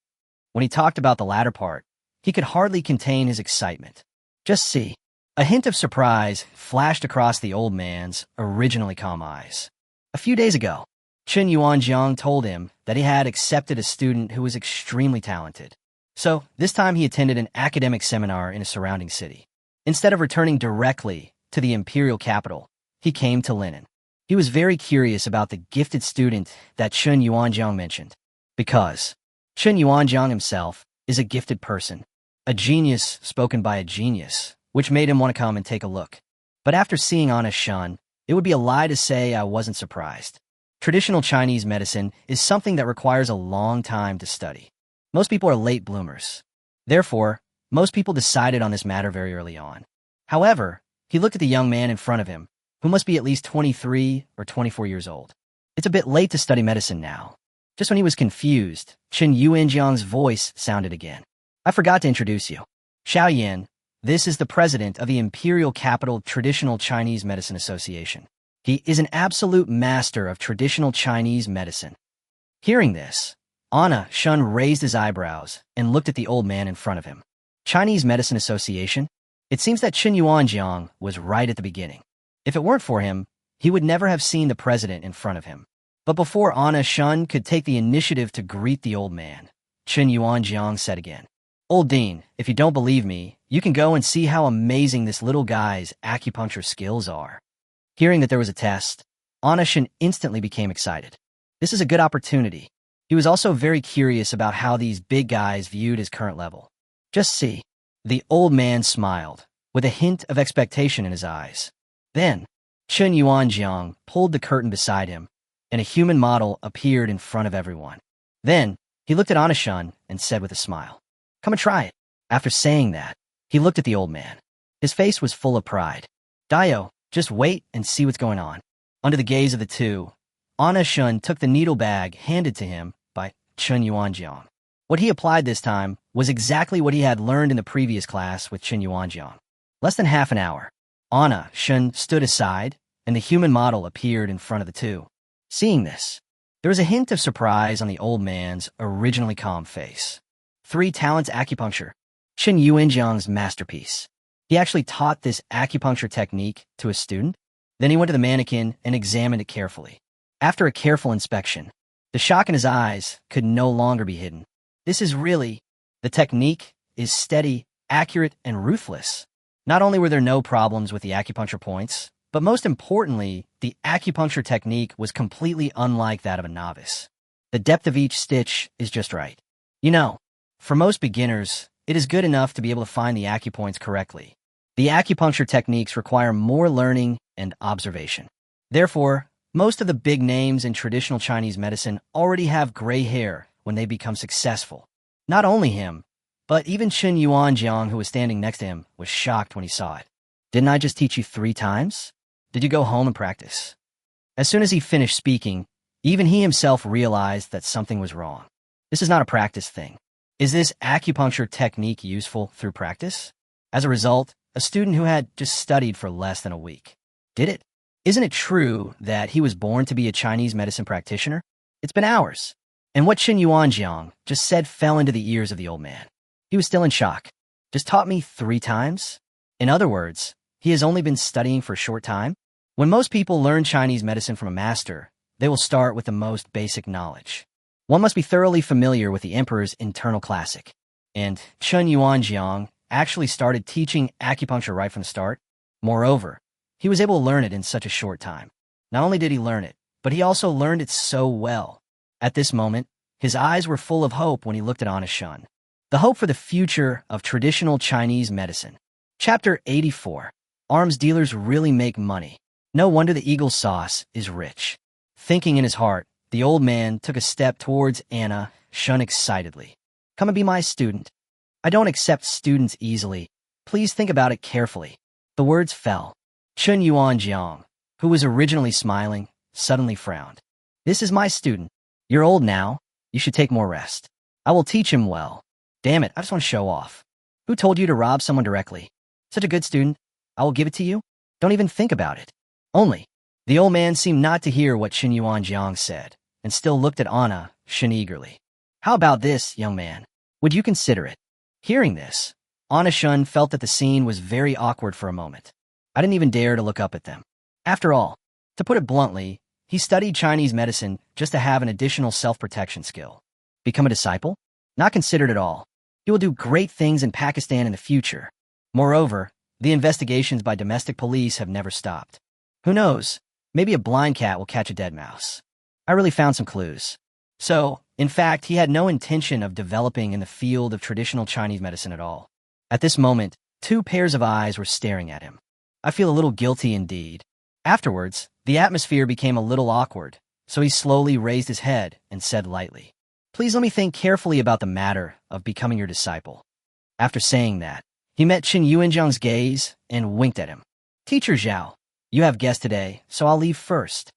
When he talked about the latter part, he could hardly contain his excitement. Just see. A hint of surprise flashed across the old man's originally calm eyes. A few days ago, Chen Yuanjiang told him that he had accepted a student who was extremely talented. So, this time he attended an academic seminar in a surrounding city. Instead of returning directly to the imperial capital, he came to Linen. He was very curious about the gifted student that Chen Yuanjiang mentioned, because Chen Yuanjiang himself is a gifted person, a genius spoken by a genius, which made him want to come and take a look. But after seeing Anna Shun, it would be a lie to say I wasn't surprised. Traditional Chinese medicine is something that requires a long time to study. Most people are late bloomers. Therefore, most people decided on this matter very early on. However, he looked at the young man in front of him, who must be at least 23 or 24 years old. It's a bit late to study medicine now. Just when he was confused, Chen Yuanjiang's voice sounded again. I forgot to introduce you. Xiaoyan, this is the president of the Imperial Capital Traditional Chinese Medicine Association. He is an absolute master of traditional Chinese medicine. Hearing this, Anna Shun raised his eyebrows and looked at the old man in front of him. Chinese Medicine Association? It seems that Chen Yuanjiang was right at the beginning. If it weren't for him, he would never have seen the president in front of him. But before Anna Shun could take the initiative to greet the old man, Chen Yuanjiang said again, Old Dean, if you don't believe me, you can go and see how amazing this little guy's acupuncture skills are. Hearing that there was a test, Anna Shun instantly became excited. This is a good opportunity. He was also very curious about how these big guys viewed his current level. Just see. The old man smiled, with a hint of expectation in his eyes. Then, Chen Yuanjiang pulled the curtain beside him, and a human model appeared in front of everyone. Then, he looked at Anna Shun and said with a smile, Come and try it. After saying that, he looked at the old man. His face was full of pride. Dio, just wait and see what's going on. Under the gaze of the two, Anna Shun took the needle bag handed to him by Chen Yuanjiang. What he applied this time was exactly what he had learned in the previous class with Chen Yuanjiang. Less than half an hour, Anna Shun stood aside, and the human model appeared in front of the two. Seeing this, there was a hint of surprise on the old man's originally calm face. 3 talents acupuncture, Chen Yuanjiang's masterpiece. He actually taught this acupuncture technique to a student. Then he went to the mannequin and examined it carefully. After a careful inspection, the shock in his eyes could no longer be hidden. This is really, the technique is steady, accurate, and ruthless. Not only were there no problems with the acupuncture points, but most importantly, the acupuncture technique was completely unlike that of a novice. The depth of each stitch is just right. You know, for most beginners, it is good enough to be able to find the acupoints correctly. The acupuncture techniques require more learning and observation. Therefore, most of the big names in traditional Chinese medicine already have gray hair when they become successful. Not only him, but even Chen Yuanjiang, who was standing next to him, was shocked when he saw it. Didn't I just teach you 3 times? Did you go home and practice? As soon as he finished speaking, even he himself realized that something was wrong. This is not a practice thing. Is this acupuncture technique useful through practice? As a result, a student who had just studied for less than a week. Did it? Isn't it true that he was born to be a Chinese medicine practitioner? It's been hours. And what Chen Yuanjiang just said fell into the ears of the old man. He was still in shock. Just taught me 3 times? In other words, he has only been studying for a short time? When most people learn Chinese medicine from a master, they will start with the most basic knowledge. One must be thoroughly familiar with the emperor's internal classic. And Chen Yuanjiang actually started teaching acupuncture right from the start. Moreover, he was able to learn it in such a short time. Not only did he learn it, but he also learned it so well. At this moment, his eyes were full of hope when he looked at Ana Shun. The hope for the future of traditional Chinese medicine. Chapter 84. Arms dealers really make money. No wonder the eagle sauce is rich. Thinking in his heart, the old man took a step towards Ana Shun excitedly. Come and be my student. I don't accept students easily. Please think about it carefully. The words fell. Chen Yuanjiang, who was originally smiling, suddenly frowned. This is my student. You're old now. You should take more rest. I will teach him well. Damn it, I just want to show off. Who told you to rob someone directly? Such a good student. I will give it to you. Don't even think about it. Only. The old man seemed not to hear what Chen Yuanjiang said, and still looked at Ana Shun eagerly. How about this, young man? Would you consider it? Hearing this, Ana Shun felt that the scene was very awkward for a moment. I didn't even dare to look up at them. After all, to put it bluntly, he studied Chinese medicine just to have an additional self-protection skill. Become a disciple? Not considered at all. He will do great things in Pakistan in the future. Moreover, the investigations by domestic police have never stopped. Who knows? Maybe a blind cat will catch a dead mouse. I really found some clues. So, in fact, he had no intention of developing in the field of traditional Chinese medicine at all. At this moment, two pairs of eyes were staring at him. I feel a little guilty indeed. Afterwards, the atmosphere became a little awkward, so he slowly raised his head and said lightly, Please let me think carefully about the matter of becoming your disciple. After saying that, he met Chen Yuanjiang's gaze and winked at him. Teacher Zhao, you have guests today, so I'll leave first.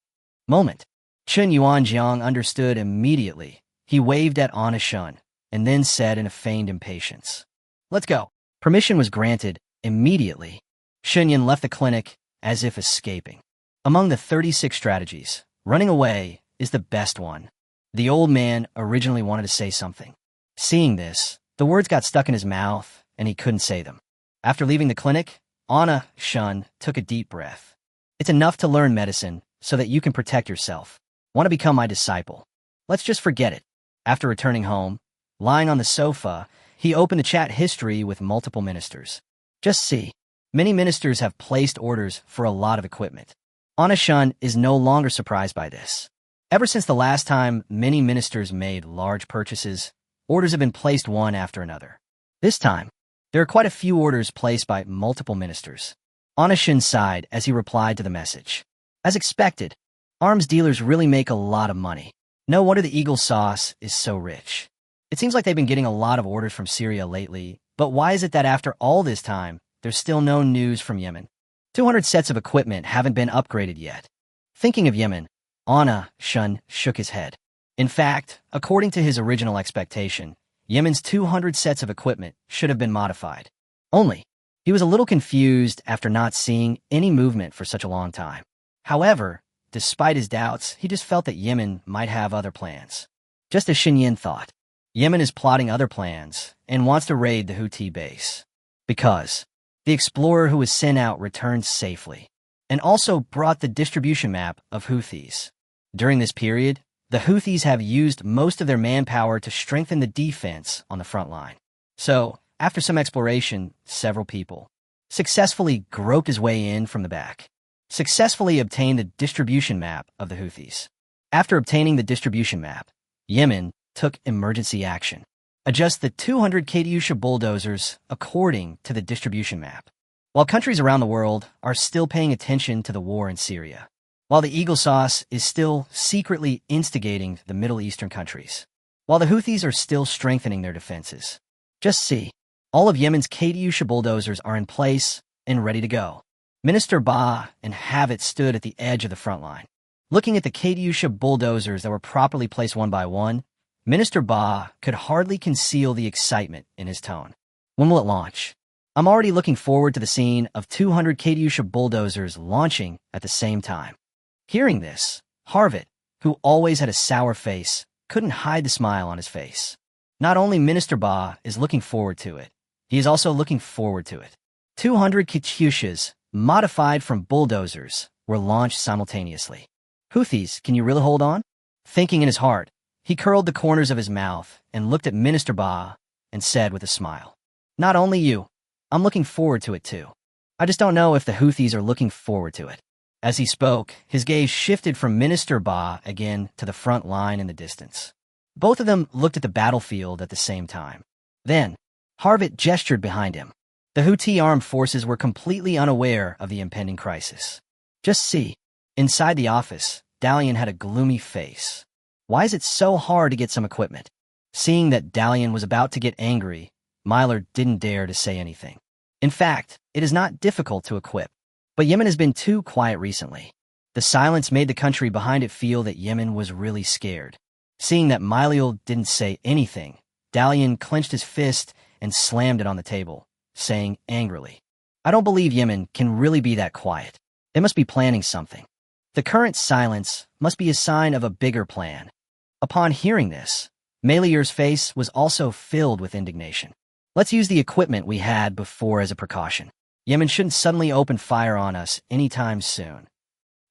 Moment. Chen Yuanjiang understood immediately. He waved at Ana Shun, and then said in a feigned impatience, Let's go. Permission was granted immediately. Shenyan left the clinic as if escaping. Among the 36 strategies, running away is the best one. The old man originally wanted to say something. Seeing this, the words got stuck in his mouth, and he couldn't say them. After leaving the clinic, Ana Shun took a deep breath. It's enough to learn medicine so that you can protect yourself. Want to become my disciple? Let's just forget it. After returning home, lying on the sofa, he opened to chat history with multiple ministers. Just see. Many ministers have placed orders for a lot of equipment. Ana Shun is no longer surprised by this. Ever since the last time many ministers made large purchases, orders have been placed one after another. This time, there are quite a few orders placed by multiple ministers. Ana Shun sighed as he replied to the message. As expected, arms dealers really make a lot of money. No wonder the eagle sauce is so rich. It seems like they've been getting a lot of orders from Syria lately, but why is it that after all this time, there's still no news from Yemen? 200 sets of equipment haven't been upgraded yet. Thinking of Yemen, Ana Shun shook his head. In fact, according to his original expectation, Yemen's 200 sets of equipment should have been modified. Only, he was a little confused after not seeing any movement for such a long time. However, despite his doubts, he just felt that Yemen might have other plans. Just as Xinyan thought, Yemen is plotting other plans and wants to raid the Houthi base. Because the explorer who was sent out returned safely, and also brought the distribution map of Houthis. During this period, the Houthis have used most of their manpower to strengthen the defense on the front line. So, after some exploration, several people successfully groped his way in from the back, successfully obtained the distribution map of the Houthis. After obtaining the distribution map, Yemen took emergency action. Adjust the 200 Katyusha bulldozers according to the distribution map. While countries around the world are still paying attention to the war in Syria, while the eagle sauce is still secretly instigating the Middle Eastern countries, while the Houthis are still strengthening their defenses. Just see, all of Yemen's Katyusha bulldozers are in place and ready to go. Minister Ba and Havit stood at the edge of the front line. Looking at the Katyusha bulldozers that were properly placed one by one, Minister Ba could hardly conceal the excitement in his tone. When will it launch? I'm already looking forward to the scene of 200 Katyusha bulldozers launching at the same time. Hearing this, Harvit, who always had a sour face, couldn't hide the smile on his face. Not only Minister Ba is looking forward to it, he is also looking forward to it. 200 Katyushas, modified from bulldozers, were launched simultaneously. Houthis, can you really hold on? Thinking in his heart, he curled the corners of his mouth and looked at Minister Ba and said with a smile, "Not only you, I'm looking forward to it too. I just don't know if the Houthis are looking forward to it." As he spoke, his gaze shifted from Minister Ba again to the front line in the distance. Both of them looked at the battlefield at the same time. Then, Harvit gestured behind him. The Houthi armed forces were completely unaware of the impending crisis. Just see. Inside the office, Dalian had a gloomy face. Why is it so hard to get some equipment? Seeing that Dalian was about to get angry, Myler didn't dare to say anything. In fact, it is not difficult to equip. But Yemen has been too quiet recently. The silence made the country behind it feel that Yemen was really scared. Seeing that Myliel didn't say anything, Dalian clenched his fist and slammed it on the table, saying angrily, "I don't believe Yemen can really be that quiet. They must be planning something. The current silence must be a sign of a bigger plan." Upon hearing this, Malier's face was also filled with indignation. "Let's use the equipment we had before as a precaution. Yemen shouldn't suddenly open fire on us anytime soon.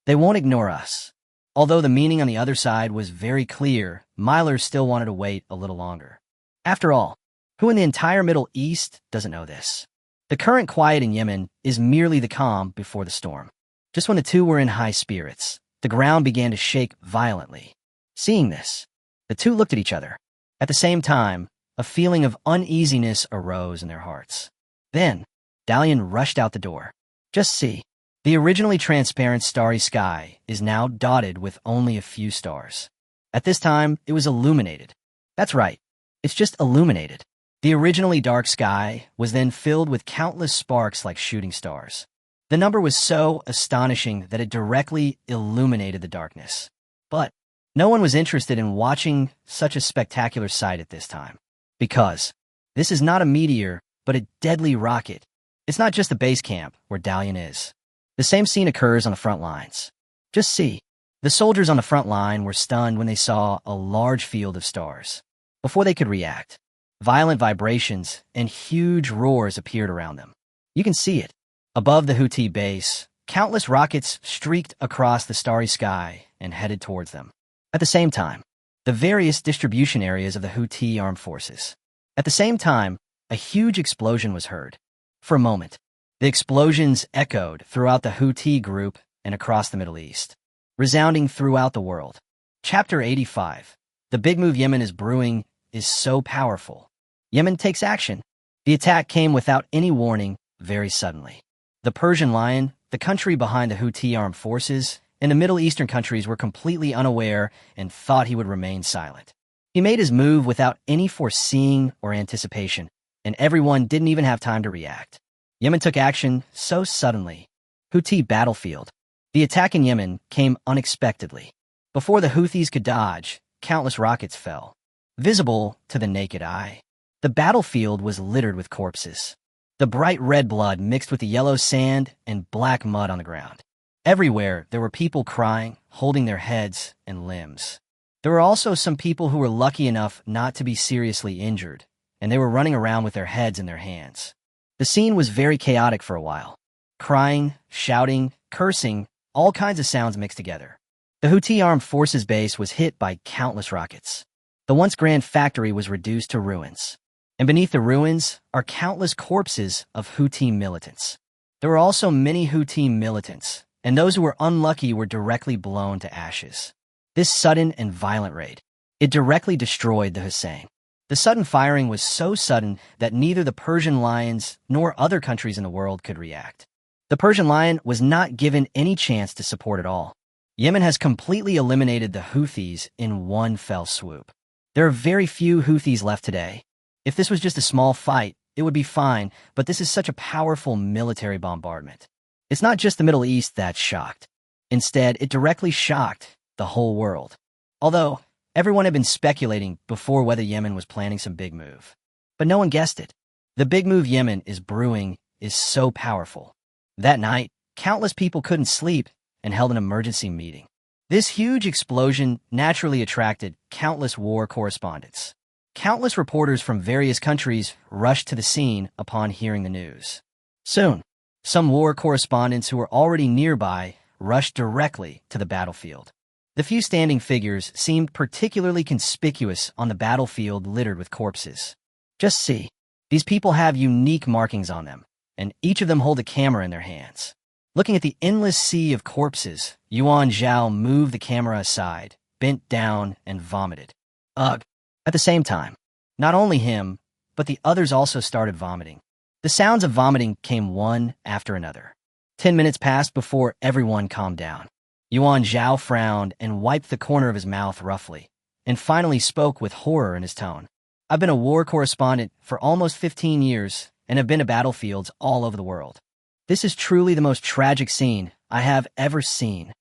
They won't ignore us." Although the meaning on the other side was very clear, Myler still wanted to wait a little longer. After all, who in the entire Middle East doesn't know this? The current quiet in Yemen is merely the calm before the storm. Just when the two were in high spirits, the ground began to shake violently. Seeing this, the two looked at each other. At the same time, a feeling of uneasiness arose in their hearts. Then, Dalian rushed out the door. Just see. The originally transparent starry sky is now dotted with only a few stars. At this time, it was illuminated. That's right. It's just illuminated. The originally dark sky was then filled with countless sparks like shooting stars. The number was so astonishing that it directly illuminated the darkness. But no one was interested in watching such a spectacular sight at this time. Because this is not a meteor, but a deadly rocket. It's not just the base camp where Dalian is. The same scene occurs on the front lines. Just see. The soldiers on the front line were stunned when they saw a large field of stars. Before they could react, violent vibrations and huge roars appeared around them. You can see it. Above the Houthi base, countless rockets streaked across the starry sky and headed towards them. At the same time, the various distribution areas of the Houthi armed forces. At the same time, a huge explosion was heard. For a moment, the explosions echoed throughout the Houthi group and across the Middle East, resounding throughout the world. Chapter 85. The big move Yemen is brewing is so powerful. Yemen takes action. The attack came without any warning, very suddenly. The Persian Lion, the country behind the Houthi armed forces, and the Middle Eastern countries were completely unaware and thought he would remain silent. He made his move without any foreseeing or anticipation, and everyone didn't even have time to react. Yemen took action so suddenly. Houthi battlefield. The attack in Yemen came unexpectedly. Before the Houthis could dodge, countless rockets fell, visible to the naked eye. The battlefield was littered with corpses. The bright red blood mixed with the yellow sand and black mud on the ground. Everywhere, there were people crying, holding their heads and limbs. There were also some people who were lucky enough not to be seriously injured, and they were running around with their heads in their hands. The scene was very chaotic for a while. Crying, shouting, cursing, all kinds of sounds mixed together. The Houthi armed forces base was hit by countless rockets. The once grand factory was reduced to ruins. And beneath the ruins are countless corpses of Houthi militants. There were also many Houthi militants, and those who were unlucky were directly blown to ashes. This sudden and violent raid, it directly destroyed the Hussein. The sudden firing was so sudden that neither the Persian Lions nor other countries in the world could react. The Persian Lion was not given any chance to support at all. Yemen has completely eliminated the Houthis in one fell swoop. There are very few Houthis left today. If this was just a small fight, it would be fine, but this is such a powerful military bombardment. It's not just the Middle East that's shocked. Instead, it directly shocked the whole world. Although, everyone had been speculating before whether Yemen was planning some big move. But no one guessed it. The big move Yemen is brewing is so powerful. That night, countless people couldn't sleep and held an emergency meeting. This huge explosion naturally attracted countless war correspondents. Countless reporters from various countries rushed to the scene upon hearing the news. Soon, some war correspondents who were already nearby rushed directly to the battlefield. The few standing figures seemed particularly conspicuous on the battlefield littered with corpses. Just see, these people have unique markings on them, and each of them hold a camera in their hands. Looking at the endless sea of corpses, Yuan Zhao moved the camera aside, bent down, and vomited. Ugh! At the same time, not only him, but the others also started vomiting. The sounds of vomiting came one after another. 10 minutes passed before everyone calmed down. Yuan Zhao frowned and wiped the corner of his mouth roughly, and finally spoke with horror in his tone. I've been a war correspondent for almost 15 years and have been to battlefields all over the world. This is truly the most tragic scene I have ever seen.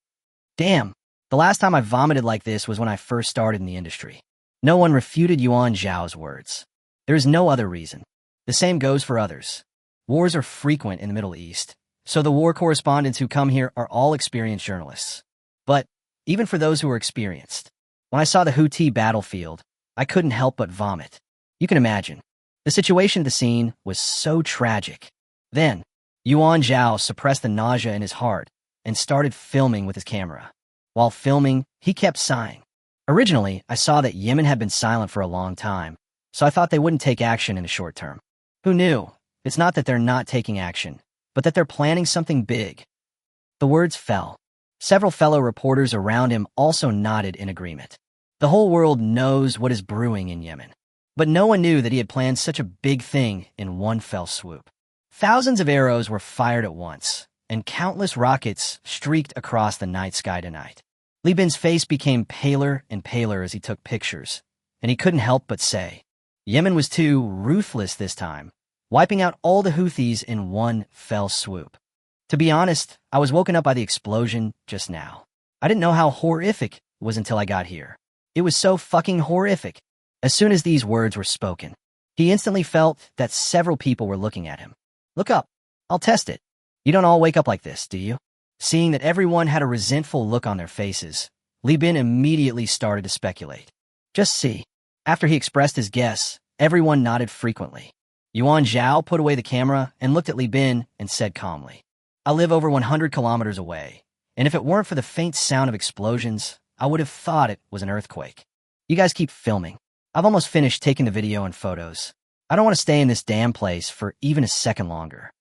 Damn, the last time I vomited like this was when I first started in the industry. No one refuted Yuan Zhao's words. There is no other reason. The same goes for others. Wars are frequent in the Middle East, so the war correspondents who come here are all experienced journalists. But even for those who are experienced, when I saw the Houthi battlefield, I couldn't help but vomit. You can imagine. The situation at the scene was so tragic. Then, Yuan Zhao suppressed the nausea in his heart and started filming with his camera. While filming, he kept sighing. Originally, I saw that Yemen had been silent for a long time, so I thought they wouldn't take action in the short term. Who knew? It's not that they're not taking action, but that they're planning something big. The words fell. Several fellow reporters around him also nodded in agreement. The whole world knows what is brewing in Yemen, but no one knew that he had planned such a big thing in one fell swoop. Thousands of arrows were fired at once, and countless rockets streaked across the night sky tonight. Li Bin's face became paler and paler as he took pictures, and he couldn't help but say, Yemen was too ruthless this time, wiping out all the Houthis in one fell swoop. To be honest, I was woken up by the explosion just now. I didn't know how horrific it was until I got here. It was so fucking horrific. As soon as these words were spoken, he instantly felt that several people were looking at him. Look up. I'll test it. You don't all wake up like this, do you? Seeing that everyone had a resentful look on their faces, Li Bin immediately started to speculate. Just see. After he expressed his guess, everyone nodded frequently. Yuan Zhao put away the camera and looked at Li Bin and said calmly, I live over 100 kilometers away, and if it weren't for the faint sound of explosions, I would have thought it was an earthquake. You guys keep filming. I've almost finished taking the video and photos. I don't want to stay in this damn place for even a second longer.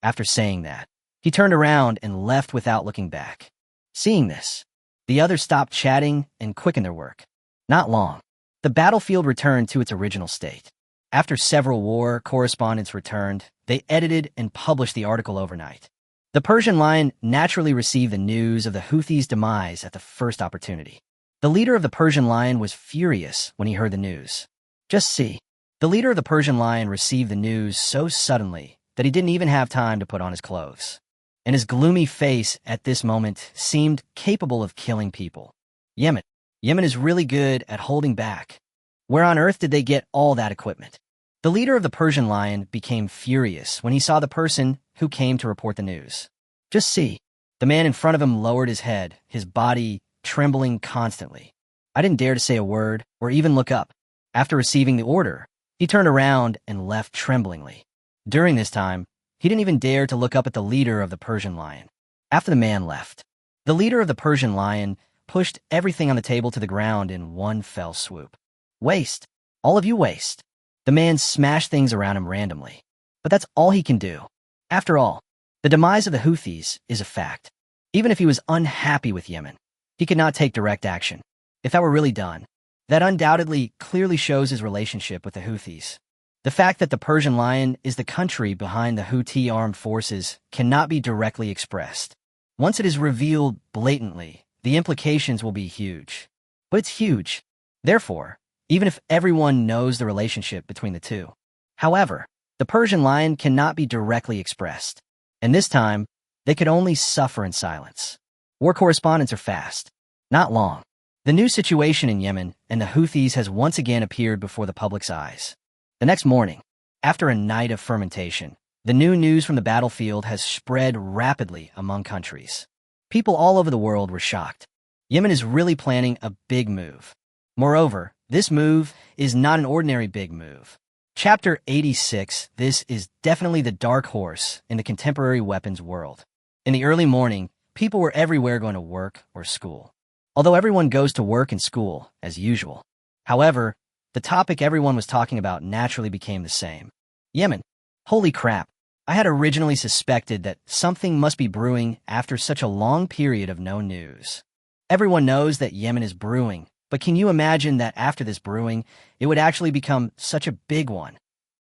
After saying that, he turned around and left without looking back. Seeing this, the others stopped chatting and quickened their work. Not long, the battlefield returned to its original state. After several war correspondents returned, they edited and published the article overnight. The Persian Lion naturally received the news of the Houthis' demise at the first opportunity. The leader of the Persian Lion was furious when he heard the news. Just see, the leader of the Persian Lion received the news so suddenly that he didn't even have time to put on his clothes. And his gloomy face at this moment seemed capable of killing people. Yemen is really good at holding back. Where on earth did they get all that equipment? The leader of the Persian Lion became furious when he saw the person who came to report the news. Just see, the man in front of him lowered his head, his body trembling constantly. I didn't dare to say a word or even look up. After receiving the order, he turned around and left tremblingly. During this time, he didn't even dare to look up at the leader of the Persian Lion. After the man left, the leader of the Persian Lion pushed everything on the table to the ground in one fell swoop. Waste. All of you waste. The man smashed things around him randomly. But that's all he can do. After all, the demise of the Houthis is a fact. Even if he was unhappy with Yemen, he could not take direct action. If that were really done, that undoubtedly clearly shows his relationship with the Houthis. The fact that the Persian Lion is the country behind the Houthi armed forces cannot be directly expressed. Once it is revealed blatantly, the implications will be huge. But it's huge. Therefore, even if everyone knows the relationship between the two. However, the Persian Lion cannot be directly expressed. And this time, they could only suffer in silence. War correspondents are fast. Not long. The new situation in Yemen and the Houthis has once again appeared before the public's eyes. The next morning, after a night of fermentation, the new news from the battlefield has spread rapidly among countries. People all over the world were shocked. Yemen is really planning a big move. Moreover, this move is not an ordinary big move. Chapter 86. This is definitely the dark horse in the contemporary weapons world. In the early morning, people were everywhere going to work or school. Although everyone goes to work and school, as usual. However, the topic everyone was talking about naturally became the same. Yemen. Holy crap. I had originally suspected that something must be brewing after such a long period of no news. Everyone knows that Yemen is brewing, but can you imagine that after this brewing, it would actually become such a big one?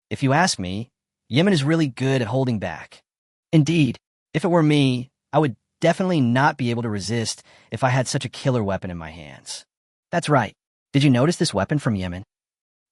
If you ask me, Yemen is really good at holding back. Indeed, if it were me, I would definitely not be able to resist if I had such a killer weapon in my hands. That's right. Did you notice this weapon from Yemen?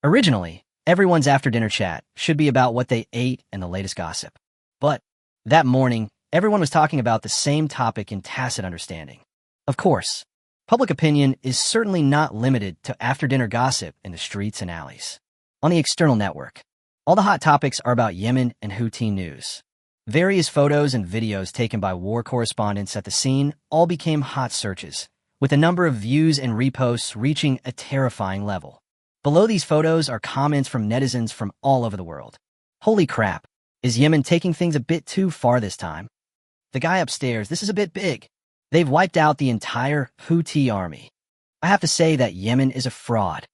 Originally, everyone's after-dinner chat should be about what they ate and the latest gossip. But that morning, everyone was talking about the same topic in tacit understanding. Of course, public opinion is certainly not limited to after-dinner gossip in the streets and alleys. On the external network, all the hot topics are about Yemen and Houthi news. Various photos and videos taken by war correspondents at the scene all became hot searches, with the number of views and reposts reaching a terrifying level. Below these photos are comments from netizens from all over the world. Holy crap, is Yemen taking things a bit too far this time? The guy upstairs, this is a bit big. They've wiped out the entire Houthi army. I have to say that Yemen is a fraud.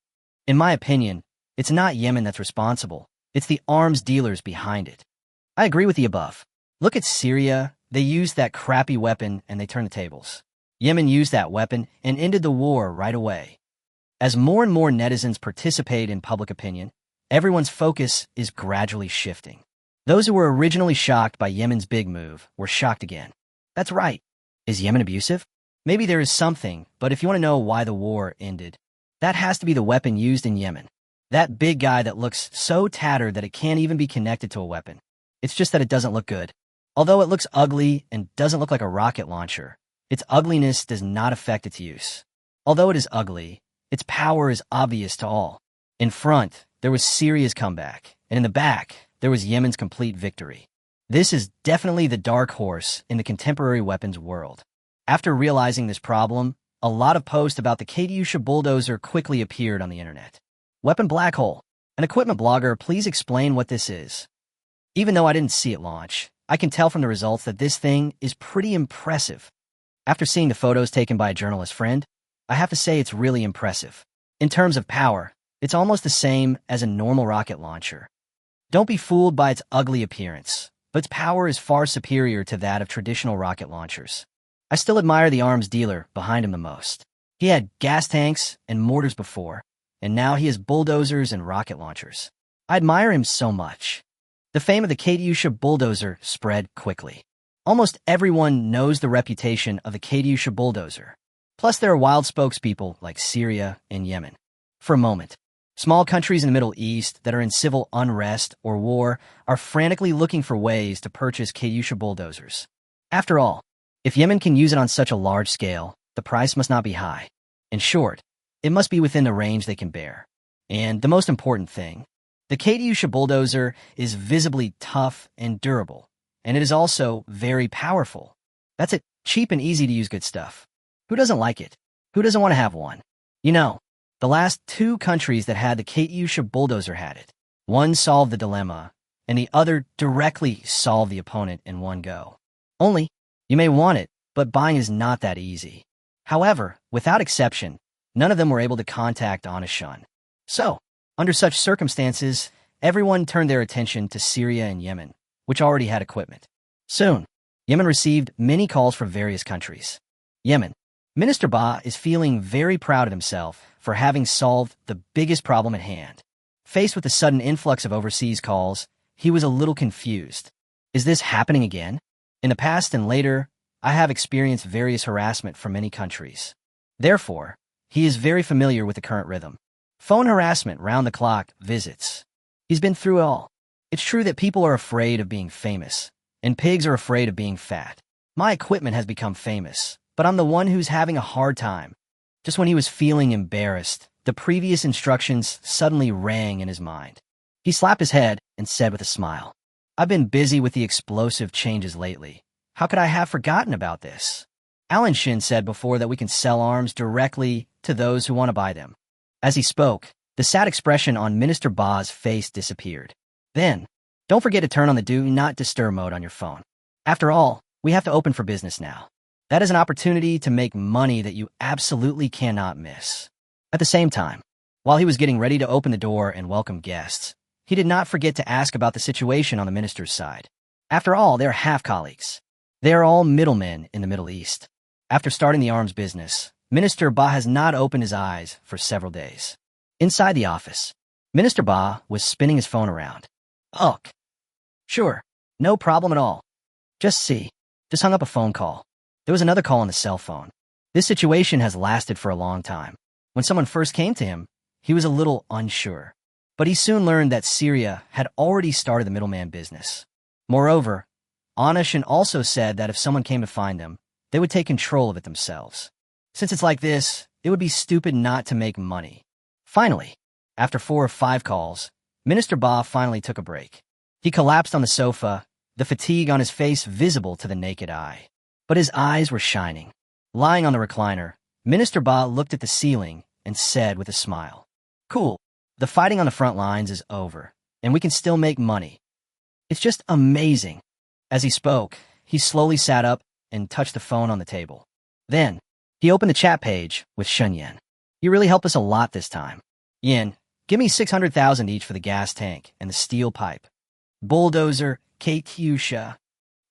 In my opinion, it's not Yemen that's responsible. It's the arms dealers behind it. I agree with the above. Look at Syria. They used that crappy weapon and they turned the tables. Yemen used that weapon and ended the war right away. As more and more netizens participate in public opinion, everyone's focus is gradually shifting. Those who were originally shocked by Yemen's big move were shocked again. That's right. Is Yemen abusive? Maybe there is something, but if you want to know why the war ended, that has to be the weapon used in Yemen. That big guy that looks so tattered that it can't even be connected to a weapon. It's just that it doesn't look good. Although it looks ugly and doesn't look like a rocket launcher, its ugliness does not affect its use. Although it is ugly, its power is obvious to all. In front, there was Syria's comeback, and in the back, there was Yemen's complete victory. This is definitely the dark horse in the contemporary weapons world. After realizing this problem, a lot of posts about the Katyusha bulldozer quickly appeared on the internet. Weapon Black Hole. An equipment blogger, please explain what this is. Even though I didn't see it launch, I can tell from the results that this thing is pretty impressive. After seeing the photos taken by a journalist friend, I have to say it's really impressive. In terms of power, it's almost the same as a normal rocket launcher. Don't be fooled by its ugly appearance, but its power is far superior to that of traditional rocket launchers. I still admire the arms dealer behind him the most. He had gas tanks and mortars before, and now he has bulldozers and rocket launchers. I admire him so much. The fame of the Katyusha bulldozer spread quickly. Almost everyone knows the reputation of the Katyusha bulldozer. Plus, there are wild spokespeople like Syria and Yemen. For a moment, small countries in the Middle East that are in civil unrest or war are frantically looking for ways to purchase Katyusha bulldozers. After all, if Yemen can use it on such a large scale, the price must not be high. In short, it must be within the range they can bear. And the most important thing, the Katyusha bulldozer is visibly tough and durable, and it is also very powerful. That's it, cheap and easy to use good stuff. Who doesn't like it? Who doesn't want to have one? You know, the last two countries that had the Katyusha bulldozer had it. One solved the dilemma, and the other directly solved the opponent in one go. Only, you may want it, but buying is not that easy. However, without exception, none of them were able to contact Anishun. So, under such circumstances, everyone turned their attention to Syria and Yemen, which already had equipment. Soon, Yemen received many calls from various countries. Yemen. Minister Ba is feeling very proud of himself for having solved the biggest problem at hand. Faced with the sudden influx of overseas calls, he was a little confused. Is this happening again? In the past and later, I have experienced various harassment from many countries. Therefore, he is very familiar with the current rhythm. Phone harassment, round-the-clock visits. He's been through it all. It's true that people are afraid of being famous, and pigs are afraid of being fat. My equipment has become famous, but I'm the one who's having a hard time. Just when he was feeling embarrassed, the previous instructions suddenly rang in his mind. He slapped his head and said with a smile, I've been busy with the explosive changes lately. How could I have forgotten about this? Alan Shin said before that we can sell arms directly to those who want to buy them. As he spoke, The sad expression on Minister Ba's face disappeared. Then, don't forget to turn on the Do Not Disturb mode on your phone. After all, we have to open for business now. That is an opportunity to make money that you absolutely cannot miss. At the same time, while he was getting ready to open the door and welcome guests, he did not forget to ask about the situation on the minister's side. After all, they are half-colleagues. They are all middlemen in the Middle East. After starting the arms business, Minister Ba has not opened his eyes for several days. Inside the office, Minister Ba was spinning his phone around. Oh, sure, no problem at all. Just hung up a phone call. There was another call on the cell phone. This situation has lasted for a long time. When someone first came to him, he was a little unsure. But he soon learned that Syria had already started the middleman business. Moreover, Anashin also said that if someone came to find them, they would take control of it themselves. Since it's like this, it would be stupid not to make money. Finally, after 4 or 5 calls, Minister Ba finally took a break. He collapsed on the sofa, the fatigue on his face visible to the naked eye. But his eyes were shining. Lying on the recliner, Minister Ba looked at the ceiling and said with a smile, "Cool, the fighting on the front lines is over, and we can still make money. It's just amazing." As he spoke, he slowly sat up and touched the phone on the table. Then, he opened the chat page with Shun Yen. "You really helped us a lot this time. Yen, give me 600,000 each for the gas tank and the steel pipe. Bulldozer, Katyusha,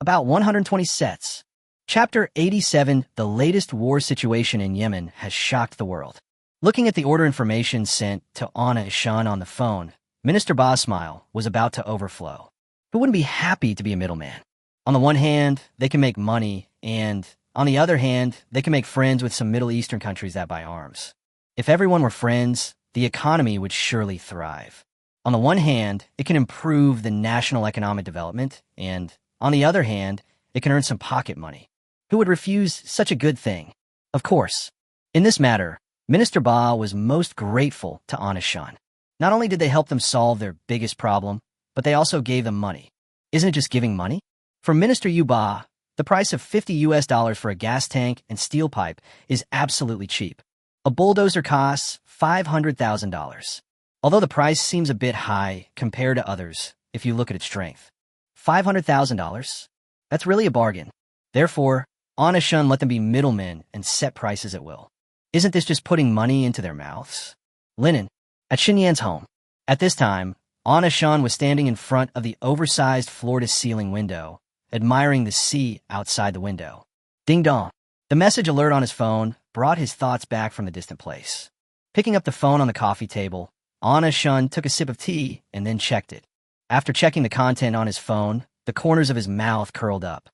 about 120 sets." Chapter 87, The latest war situation in Yemen has shocked the world. Looking at the order information sent to Anna Ishan on the phone, Minister Ba's smile was about to overflow. Who wouldn't be happy to be a middleman? On the one hand, they can make money, and on the other hand, they can make friends with some Middle Eastern countries that buy arms. If everyone were friends, the economy would surely thrive. On the one hand, it can improve the national economic development, and on the other hand, it can earn some pocket money. Who would refuse such a good thing? Of course. In this matter, Minister Ba was most grateful to Anishan. Not only did they help them solve their biggest problem, but they also gave them money. Isn't it just giving money? For Minister Ba, the price of $50 for a gas tank and steel pipe is absolutely cheap. A bulldozer costs $500,000. Although the price seems a bit high compared to others if you look at its strength. $500,000? That's really a bargain. Therefore, Anishan let them be middlemen and set prices at will. Isn't this just putting money into their mouths? Linen, at Xinyan's home. At this time, Anishan was standing in front of the oversized floor-to-ceiling window, admiring the sea outside the window. Ding dong. The message alert on his phone brought his thoughts back from the distant place. Picking up the phone on the coffee table, Anishan took a sip of tea and then checked it. After checking the content on his phone, the corners of his mouth curled up.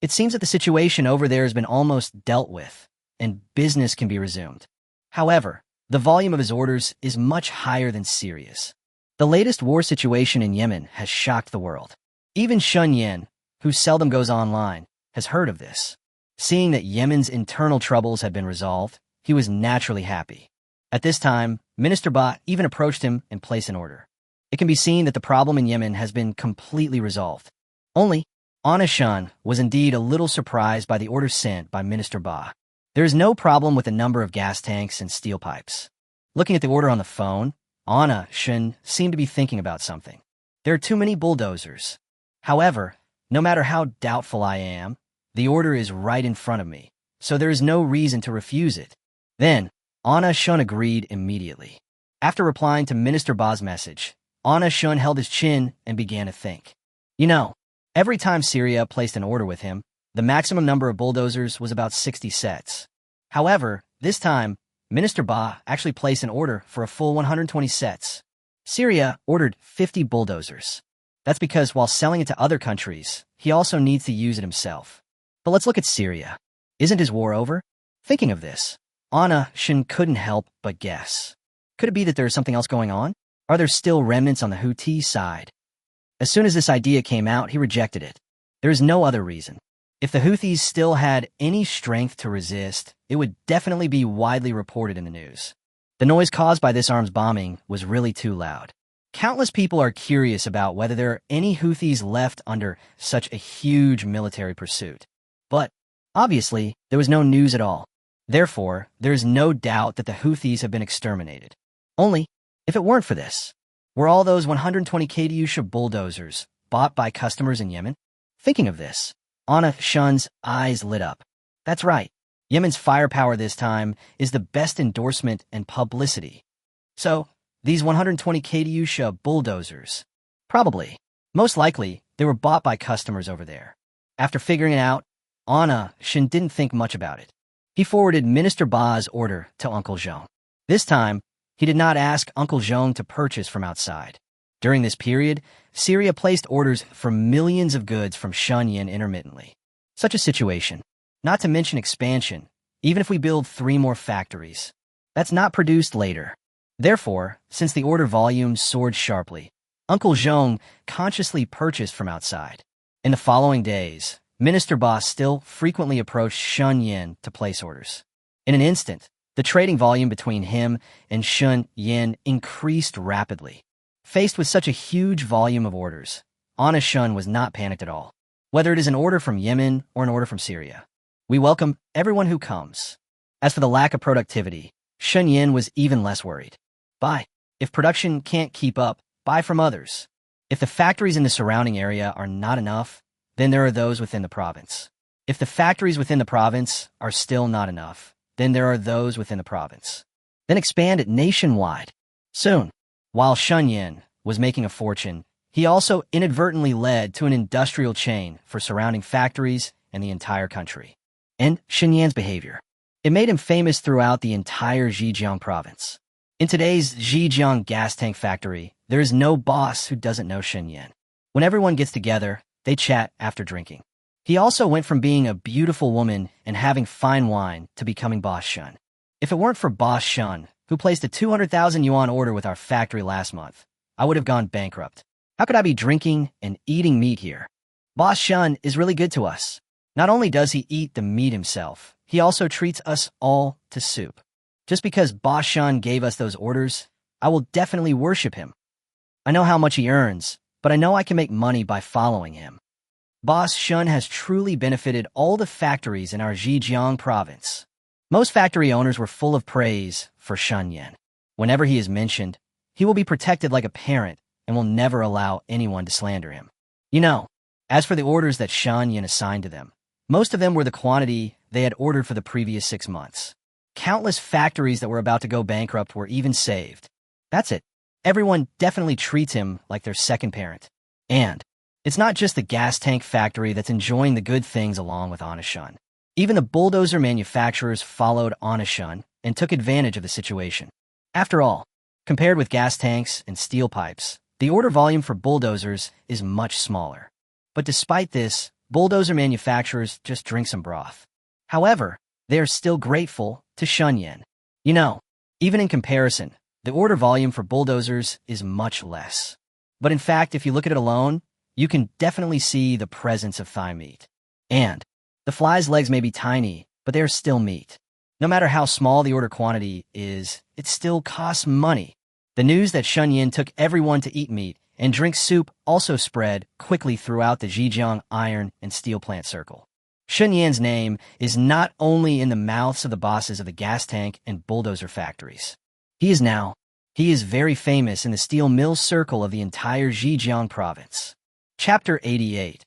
It seems that the situation over there has been almost dealt with, and business can be resumed. However, the volume of his orders is much higher than Syria's. The latest war situation in Yemen has shocked the world. Even Shun Yen, who seldom goes online, has heard of this. Seeing that Yemen's internal troubles had been resolved, he was naturally happy. At this time, Minister Ba even approached him and placed an order. It can be seen that the problem in Yemen has been completely resolved. Only, Anishan was indeed a little surprised by the order sent by Minister Ba. There is no problem with the number of gas tanks and steel pipes. Looking at the order on the phone, Anishan seemed to be thinking about something. There are too many bulldozers. However, no matter how doubtful I am, the order is right in front of me, so there is no reason to refuse it. Then, Anishan agreed immediately. After replying to Minister Ba's message, Anishan held his chin and began to think. Every time Syria placed an order with him, the maximum number of bulldozers was about 60 sets. However, this time, Minister Ba actually placed an order for a full 120 sets. Syria ordered 50 bulldozers. That's because while selling it to other countries, he also needs to use it himself. But let's look at Syria. Isn't his war over? Thinking of this, Anishan couldn't help but guess. Could it be that there's something else going on? Are there still remnants on the Houthi side? As soon as this idea came out, he rejected it. There is no other reason. If the Houthis still had any strength to resist, it would definitely be widely reported in the news. The noise caused by this arms bombing was really too loud. Countless people are curious about whether there are any Houthis left under such a huge military pursuit. But, obviously, there was no news at all. Therefore, there is no doubt that the Houthis have been exterminated. Only, if it weren't for this, were all those 120 kDusha bulldozers bought by customers in Yemen? Thinking of this, Anna Shun's eyes lit up. That's right. Yemen's firepower this time is the best endorsement and publicity. So, these 120 kDusha bulldozers, probably, most likely, they were bought by customers over there. After figuring it out, Anna Shun didn't think much about it. He forwarded Minister Ba's order to Uncle Zhong. This time, he did not ask Uncle Zhong to purchase from outside. During this period, Syria placed orders for millions of goods from Shunyin intermittently. Such a situation, not to mention expansion, even if we build 3 more factories, that's not produced later. Therefore, since the order volume soared sharply, Uncle Zhong consciously purchased from outside. In the following days, Minister Ba still frequently approached Shunyin to place orders. In an instant, the trading volume between him and Shunyin increased rapidly. Faced with such a huge volume of orders, Anna Shun was not panicked at all. Whether it is an order from Yemen or an order from Syria, we welcome everyone who comes. As for the lack of productivity, Shunyin was even less worried. Buy. If production can't keep up, buy from others. If the factories in the surrounding area are not enough, then there are those within the province. If the factories within the province are still not enough, then there are those within the province. Then expand it nationwide. Soon, while Shunyin was making a fortune, he also inadvertently led to an industrial chain for surrounding factories and the entire country. And Shunyin's behavior, it made him famous throughout the entire Zhejiang province. In today's Zhejiang gas tank factory, there is no boss who doesn't know Shunyin. When everyone gets together, they chat after drinking. He also went from being a beautiful woman and having fine wine to becoming Boss Shun. If it weren't for Boss Shun, who placed a 200,000 yuan order with our factory last month, I would have gone bankrupt. How could I be drinking and eating meat here? Boss Shun is really good to us. Not only does he eat the meat himself, he also treats us all to soup. Just because Boss Shun gave us those orders, I will definitely worship him. I know how much he earns, but I know I can make money by following him. Boss Shun has truly benefited all the factories in our Zhejiang province. Most factory owners were full of praise for Shunyin. Whenever he is mentioned, he will be protected like a parent and will never allow anyone to slander him. You know, as for the orders that Shunyin assigned to them, most of them were the quantity they had ordered for the previous 6 months. Countless factories that were about to go bankrupt were even saved. That's it. Everyone definitely treats him like their second parent. And it's not just the gas tank factory that's enjoying the good things along with Anna Shun. Even the bulldozer manufacturers followed Anna Shun and took advantage of the situation. After all, compared with gas tanks and steel pipes, the order volume for bulldozers is much smaller. But despite this, bulldozer manufacturers just drink some broth. However, they are still grateful to Shunyin. You know, even in comparison, the order volume for bulldozers is much less. But in fact, if you look at it alone, you can definitely see the presence of thigh meat. And the fly's legs may be tiny, but they are still meat. No matter how small the order quantity is, it still costs money. The news that Shunyin took everyone to eat meat and drink soup also spread quickly throughout the Zhejiang iron and steel plant circle. Shunyin's name is not only in the mouths of the bosses of the gas tank and bulldozer factories. He is very famous in the steel mill circle of the entire Zhejiang province. Chapter 88.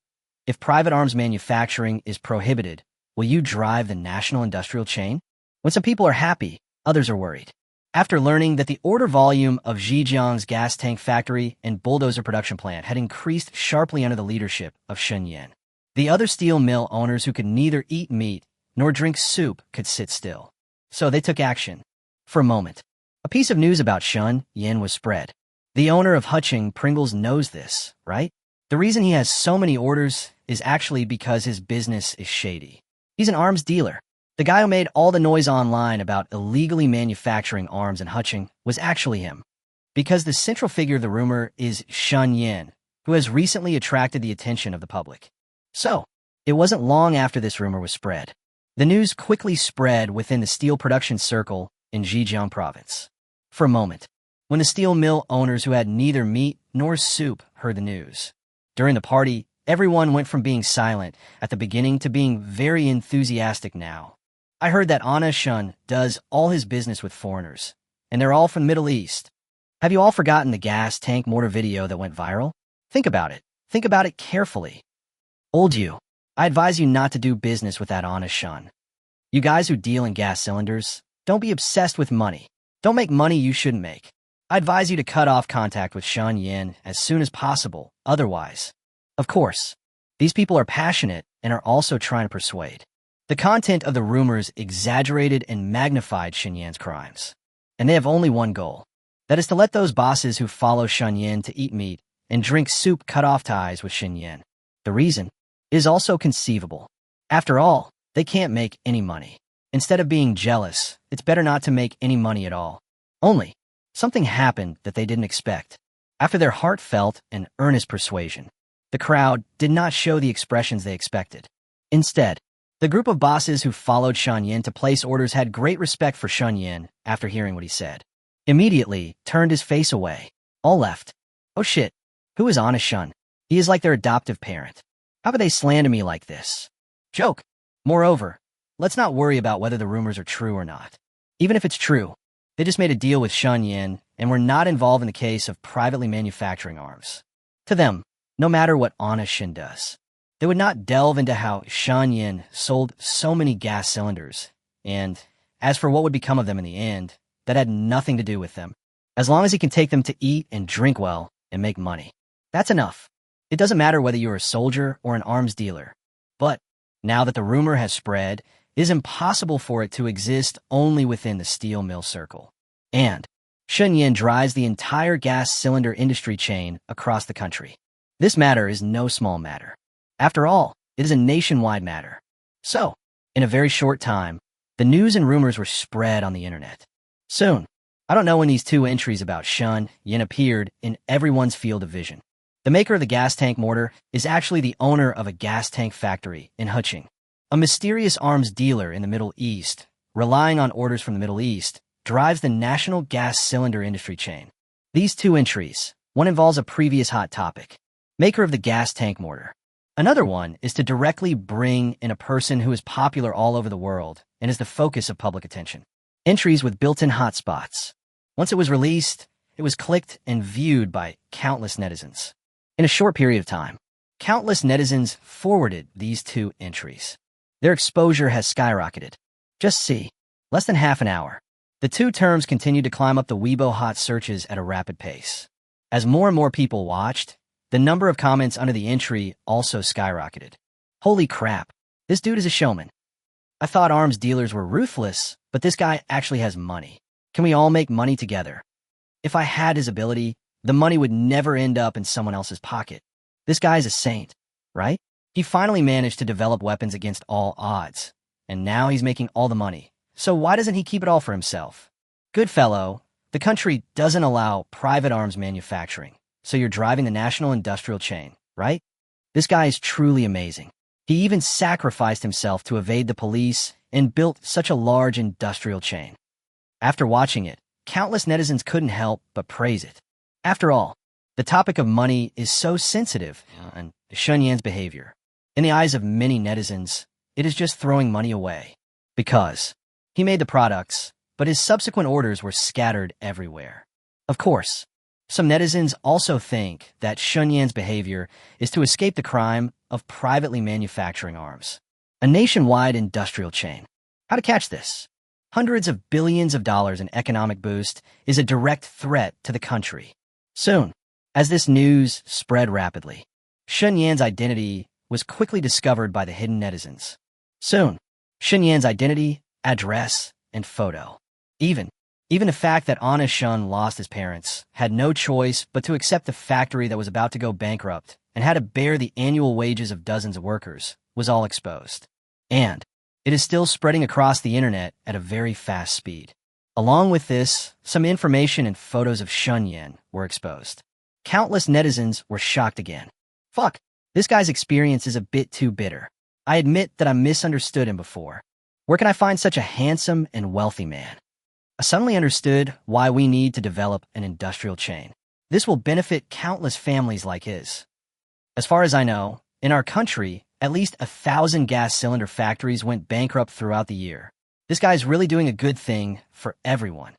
If private arms manufacturing is prohibited, will you drive the national industrial chain? When some people are happy, others are worried. After learning that the order volume of Zhejiang's gas tank factory and bulldozer production plant had increased sharply under the leadership of Shunyin, the other steel mill owners who could neither eat meat nor drink soup could sit still. So they took action. For a moment, a piece of news about Shunyin was spread. The owner of Huching Pringles knows this, right? The reason he has so many orders is actually because his business is shady. He's an arms dealer. The guy who made all the noise online about illegally manufacturing arms in Huching was actually him. Because the central figure of the rumor is Shunyin, who has recently attracted the attention of the public. So, it wasn't long after this rumor was spread. The news quickly spread within the steel production circle in Zhejiang province. For a moment, when the steel mill owners who had neither meat nor soup heard the news. During the party, everyone went from being silent at the beginning to being very enthusiastic now. I heard that Anna Shun does all his business with foreigners, and they're all from the Middle East. Have you all forgotten the gas tank mortar video that went viral? Think about it. Think about it carefully. Old you, I advise you not to do business with that honest Shun. You guys who deal in gas cylinders, don't be obsessed with money. Don't make money you shouldn't make. I advise you to cut off contact with Shun Yin as soon as possible, otherwise. Of course, these people are passionate and are also trying to persuade. The content of the rumors exaggerated and magnified Shun Yan's crimes. And they have only one goal. That is to let those bosses who follow Shun Yin to eat meat and drink soup cut off ties with Shun Yin. The reason is also conceivable. After all, they can't make any money. Instead of being jealous, it's better not to make any money at all. Only, something happened that they didn't expect. After their heartfelt and earnest persuasion, the crowd did not show the expressions they expected. Instead, the group of bosses who followed Shun Yin to place orders had great respect for Shun Yin after hearing what he said. Immediately turned his face away. All left. Oh shit, who is honest Shun? He is like their adoptive parent. How could they slander me like this? Joke. Moreover, let's not worry about whether the rumors are true or not. Even if it's true, they just made a deal with Shun Yin and were not involved in the case of privately manufacturing arms. To them, no matter what honest Shin does, they would not delve into how Shun Yin sold so many gas cylinders, and as for what would become of them in the end, that had nothing to do with them. As long as he can take them to eat and drink well and make money. That's enough. It doesn't matter whether you're a soldier or an arms dealer. But now that the rumor has spread, it is impossible for it to exist only within the steel mill circle. And Shun Yin drives the entire gas cylinder industry chain across the country. This matter is no small matter. After all, it is a nationwide matter. So, in a very short time, the news and rumors were spread on the internet. Soon, I don't know when these two entries about Shun Yin appeared in everyone's field of vision. The maker of the gas tank mortar is actually the owner of a gas tank factory in Huching. A mysterious arms dealer in the Middle East, relying on orders from the Middle East, drives the national gas cylinder industry chain. These two entries, one involves a previous hot topic, maker of the gas tank mortar. Another one is to directly bring in a person who is popular all over the world and is the focus of public attention. Entries with built-in hotspots. Once it was released, it was clicked and viewed by countless netizens. In a short period of time, countless netizens forwarded these two entries. Their exposure has skyrocketed. Just see, less than half an hour, the two terms continued to climb up the Weibo hot searches at a rapid pace. As more and more people watched, the number of comments under the entry also skyrocketed. Holy crap, this dude is a showman. I thought arms dealers were ruthless, but this guy actually has money. Can we all make money together? If I had his ability, the money would never end up in someone else's pocket. This guy's a saint, right? He finally managed to develop weapons against all odds, and now he's making all the money. So why doesn't he keep it all for himself? Good fellow, the country doesn't allow private arms manufacturing, so you're driving the national industrial chain, right? This guy is truly amazing. He even sacrificed himself to evade the police and built such a large industrial chain. After watching it, countless netizens couldn't help but praise it. After all, the topic of money is so sensitive, and Shun Yan's behavior. In the eyes of many netizens, it is just throwing money away. Because he made the products, but his subsequent orders were scattered everywhere. Of course, some netizens also think that Shun Yan's behavior is to escape the crime of privately manufacturing arms. A nationwide industrial chain. How to catch this? Hundreds of billions of dollars in economic boost is a direct threat to the country. Soon, as this news spread rapidly, Shun Yan's identity was quickly discovered by the hidden netizens. Soon, Shun Yan's identity, address, and photo. Even the fact that honest Shun lost his parents, had no choice but to accept the factory that was about to go bankrupt and had to bear the annual wages of dozens of workers, was all exposed. And it is still spreading across the internet at a very fast speed. Along with this, some information and photos of Shun Yan were exposed. Countless netizens were shocked again. Fuck, this guy's experience is a bit too bitter. I admit that I misunderstood him before. Where can I find such a handsome and wealthy man? I suddenly understood why we need to develop an industrial chain. This will benefit countless families like his. As far as I know, in our country, at least 1,000 gas cylinder factories went bankrupt throughout the year. This guy's really doing a good thing for everyone.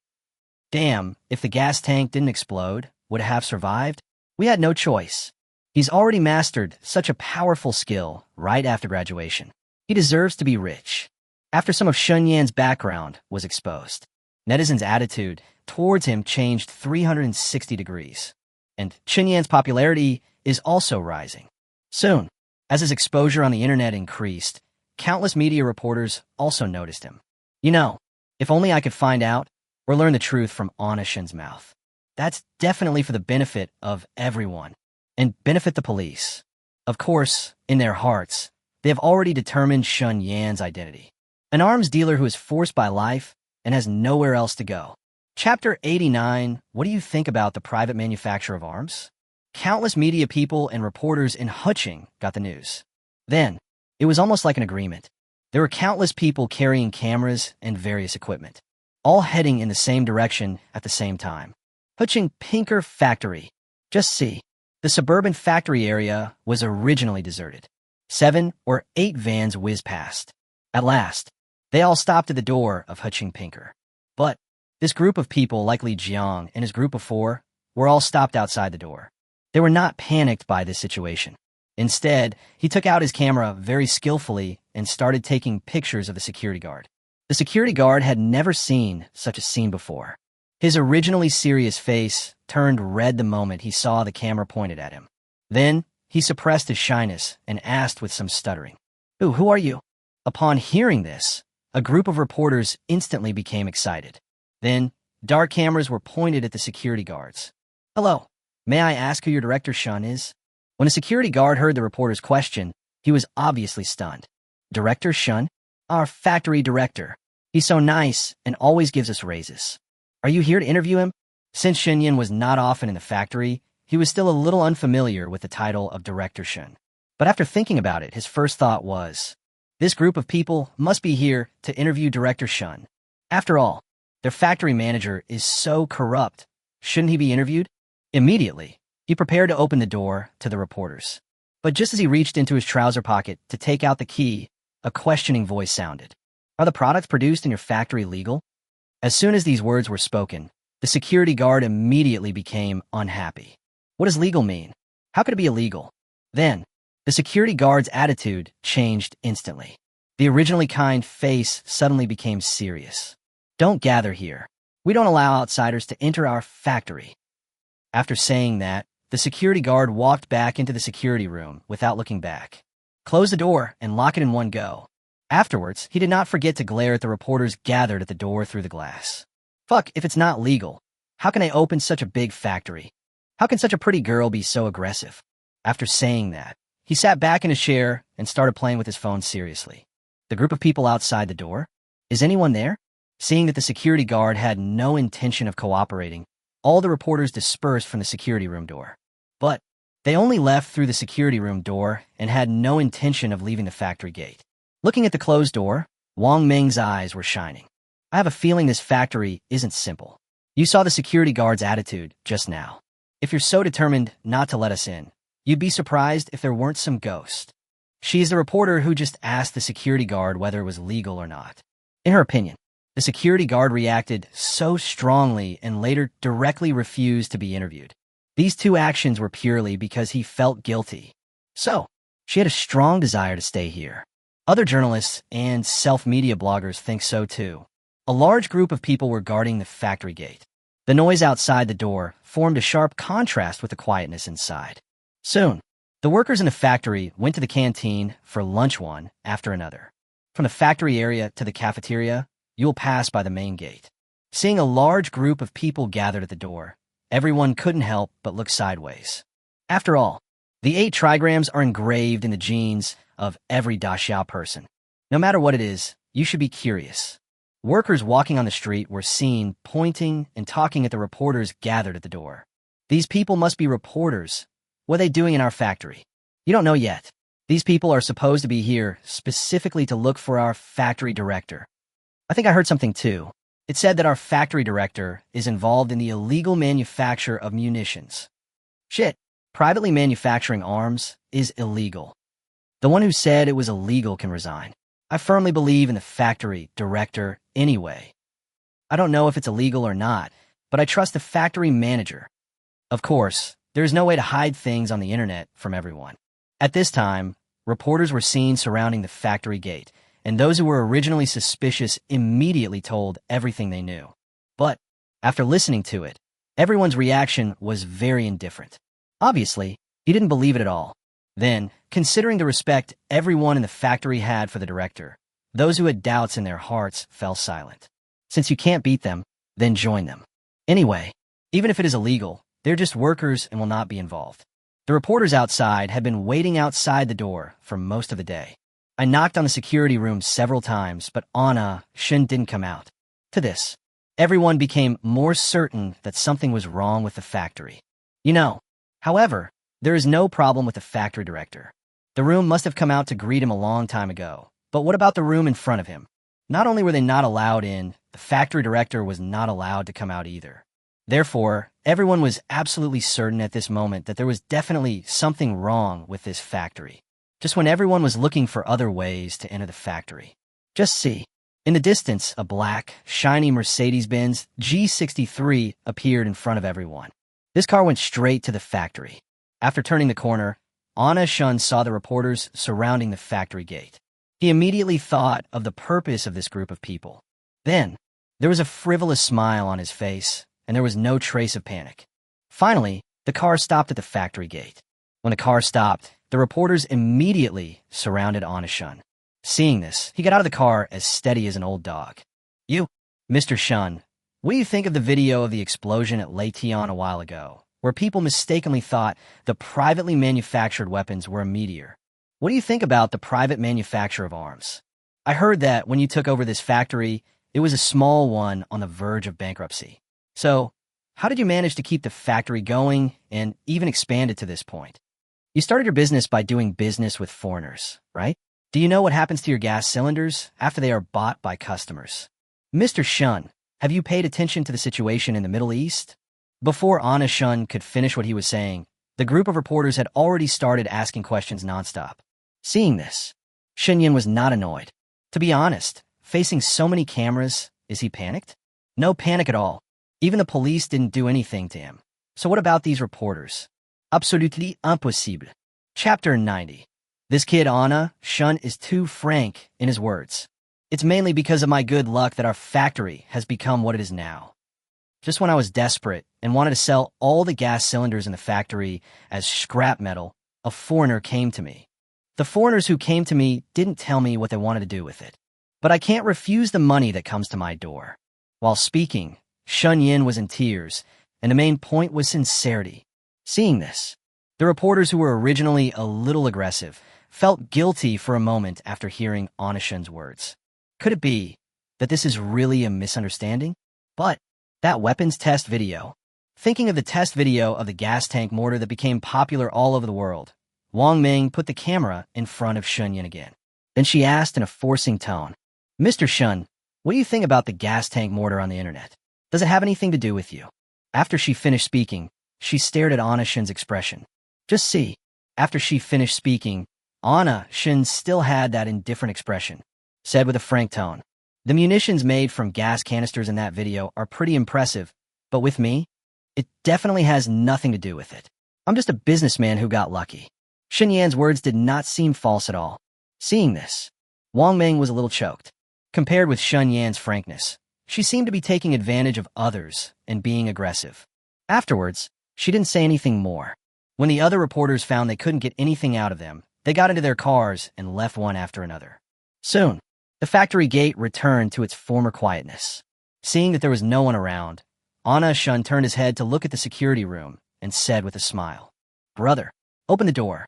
Damn, if the gas tank didn't explode, would it have survived? We had no choice. He's already mastered such a powerful skill right after graduation. He deserves to be rich. After some of Shunyan's background was exposed, netizens' attitude towards him changed 360 degrees. And Shunyan's popularity is also rising. Soon, as his exposure on the internet increased, countless media reporters also noticed him. You know, if only I could find out or learn the truth from Onishin's mouth. That's definitely for the benefit of everyone, and benefit the police. Of course, in their hearts, they have already determined Shun Yan's identity. An arms dealer who is forced by life and has nowhere else to go. Chapter 89, what do you think about the private manufacture of arms? Countless media people and reporters in Huching got the news. Then, it was almost like an agreement. There were countless people carrying cameras and various equipment, all heading in the same direction at the same time. Huching Pinker Factory. Just see, the suburban factory area was originally deserted. 7 or 8 vans whizzed past. At last, they all stopped at the door of Huching Pinker. But this group of people, like Li Jiang and his group of 4, were all stopped outside the door. They were not panicked by this situation. Instead, he took out his camera very skillfully and started taking pictures of the security guard. The security guard had never seen such a scene before. His originally serious face turned red the moment he saw the camera pointed at him. Then, he suppressed his shyness and asked with some stuttering, Who are you?" Upon hearing this, a group of reporters instantly became excited. Then, dark cameras were pointed at the security guards. "Hello, may I ask who your director Shun is?" When a security guard heard the reporter's question, he was obviously stunned. "Director Shun? Our factory director. He's so nice and always gives us raises. Are you here to interview him?" Since Shunyan was not often in the factory, he was still a little unfamiliar with the title of Director Shun. But after thinking about it, his first thought was, this group of people must be here to interview Director Shun. After all, their factory manager is so corrupt. Shouldn't he be interviewed? Immediately, he prepared to open the door to the reporters. But just as he reached into his trouser pocket to take out the key, a questioning voice sounded. "Are the products produced in your factory legal?" As soon as these words were spoken, the security guard immediately became unhappy. What does legal mean? How could it be illegal? Then, the security guard's attitude changed instantly. The originally kind face suddenly became serious. "Don't gather here. We don't allow outsiders to enter our factory." After saying that, the security guard walked back into the security room without looking back. Close the door and lock it in one go. Afterwards, he did not forget to glare at the reporters gathered at the door through the glass. Fuck, if it's not legal, how can I open such a big factory? How can such a pretty girl be so aggressive? After saying that, he sat back in his chair and started playing with his phone seriously. The group of people outside the door? Is anyone there? Seeing that the security guard had no intention of cooperating, all the reporters dispersed from the security room door. But they only left through the security room door and had no intention of leaving the factory gate. Looking at the closed door, Wang Meng's eyes were shining. I have a feeling this factory isn't simple. You saw the security guard's attitude just now. If you're so determined not to let us in, you'd be surprised if there weren't some ghost. She is the reporter who just asked the security guard whether it was legal or not. In her opinion, the security guard reacted so strongly and later directly refused to be interviewed. These two actions were purely because he felt guilty. So, she had a strong desire to stay here. Other journalists and self-media bloggers think so too. A large group of people were guarding the factory gate. The noise outside the door formed a sharp contrast with the quietness inside. Soon, the workers in the factory went to the canteen for lunch one after another. From the factory area to the cafeteria, you'll pass by the main gate. Seeing a large group of people gathered at the door, everyone couldn't help but look sideways. After all, the 8 trigrams are engraved in the genes of every Daxiao person. No matter what it is, you should be curious. Workers walking on the street were seen pointing and talking at the reporters gathered at the door. These people must be reporters. What are they doing in our factory? You don't know yet. These people are supposed to be here specifically to look for our factory director. I think I heard something too. It said that our factory director is involved in the illegal manufacture of munitions. Shit, privately manufacturing arms is illegal. The one who said it was illegal can resign. I firmly believe in the factory director anyway. I don't know if it's illegal or not, but I trust the factory manager. Of course, there is no way to hide things on the internet from everyone. At this time, reporters were seen surrounding the factory gate, and those who were originally suspicious immediately told everything they knew. But after listening to it, everyone's reaction was very indifferent. Obviously, he didn't believe it at all. Then, considering the respect everyone in the factory had for the director, those who had doubts in their hearts fell silent. Since you can't beat them, then join them. Anyway, even if it is illegal, they're just workers and will not be involved. The reporters outside had been waiting outside the door for most of the day. I knocked on the security room several times, but Anna Shin didn't come out. To this, everyone became more certain that something was wrong with the factory. However, there is no problem with the factory director. The room must have come out to greet him a long time ago. But what about the room in front of him? Not only were they not allowed in, the factory director was not allowed to come out either. Therefore, everyone was absolutely certain at this moment that there was definitely something wrong with this factory. Just when everyone was looking for other ways to enter the factory. Just see. In the distance, a black, shiny Mercedes-Benz G63 appeared in front of everyone. This car went straight to the factory. After turning the corner, Anna Shun saw the reporters surrounding the factory gate. He immediately thought of the purpose of this group of people. Then, there was a frivolous smile on his face, and there was no trace of panic. Finally, the car stopped at the factory gate. When the car stopped, the reporters immediately surrounded Anna Shun. Seeing this, he got out of the car as steady as an old dog. You, Mr. Shun, what do you think of the video of the explosion at Leyteon a while ago, where people mistakenly thought the privately manufactured weapons were a meteor? What do you think about the private manufacture of arms? I heard that when you took over this factory, it was a small one on the verge of bankruptcy. So, how did you manage to keep the factory going and even expand it to this point? You started your business by doing business with foreigners, right? Do you know what happens to your gas cylinders after they are bought by customers? Mr. Shun, have you paid attention to the situation in the Middle East? Before Anna Shun could finish what he was saying, the group of reporters had already started asking questions nonstop. Seeing this, Shinyan was not annoyed. To be honest, facing so many cameras, is he panicked? No panic at all. Even the police didn't do anything to him. So what about these reporters? Absolutely impossible. Chapter 90. This kid Anna Shun is too frank in his words. It's mainly because of my good luck that our factory has become what it is now. Just when I was desperate and wanted to sell all the gas cylinders in the factory as scrap metal, a foreigner came to me. The foreigners who came to me didn't tell me what they wanted to do with it. But I can't refuse the money that comes to my door. While speaking, Shun Yin was in tears, and the main point was sincerity. Seeing this, the reporters who were originally a little aggressive felt guilty for a moment after hearing Anna Shun's words. Could it be that this is really a misunderstanding? But that weapons test video. Thinking of the test video of the gas tank mortar that became popular all over the world, Wang Ming put the camera in front of Shun Yin again. Then she asked in a forcing tone, Mr. Shun, what do you think about the gas tank mortar on the internet? Does it have anything to do with you? After she finished speaking, she stared at Anna Shin's expression. Just see. After she finished speaking, Anna Shin still had that indifferent expression. Said with a frank tone, the munitions made from gas canisters in that video are pretty impressive, but with me, it definitely has nothing to do with it. I'm just a businessman who got lucky. Shin Yan's words did not seem false at all. Seeing this, Wang Ming was a little choked. Compared with Shun Yan's frankness, she seemed to be taking advantage of others and being aggressive. Afterwards, she didn't say anything more. When the other reporters found they couldn't get anything out of them, they got into their cars and left one after another. Soon, the factory gate returned to its former quietness. Seeing that there was no one around, Anna Shun turned his head to look at the security room and said with a smile, Brother, open the door.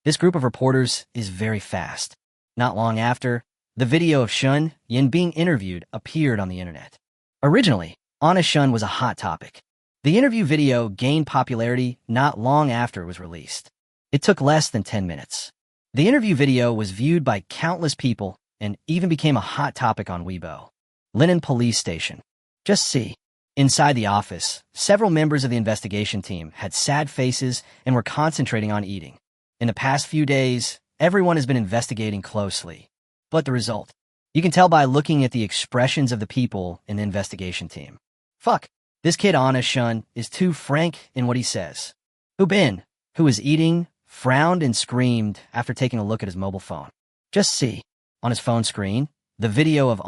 This group of reporters is very fast. Not long after, the video of Shun Yin being interviewed appeared on the internet. Originally, Anna Shun was a hot topic. The interview video gained popularity not long after it was released. It took less than 10 minutes. The interview video was viewed by countless people and even became a hot topic on Weibo. Linen Police Station. Just see. Inside the office, several members of the investigation team had sad faces and were concentrating on eating. In the past few days, everyone has been investigating closely. But the result? You can tell by looking at the expressions of the people in the investigation team. Fuck. This kid Shun is too frank in what he says. Hu Bin, who was eating, frowned and screamed after taking a look at his mobile phone. Just see, on his phone screen, the video of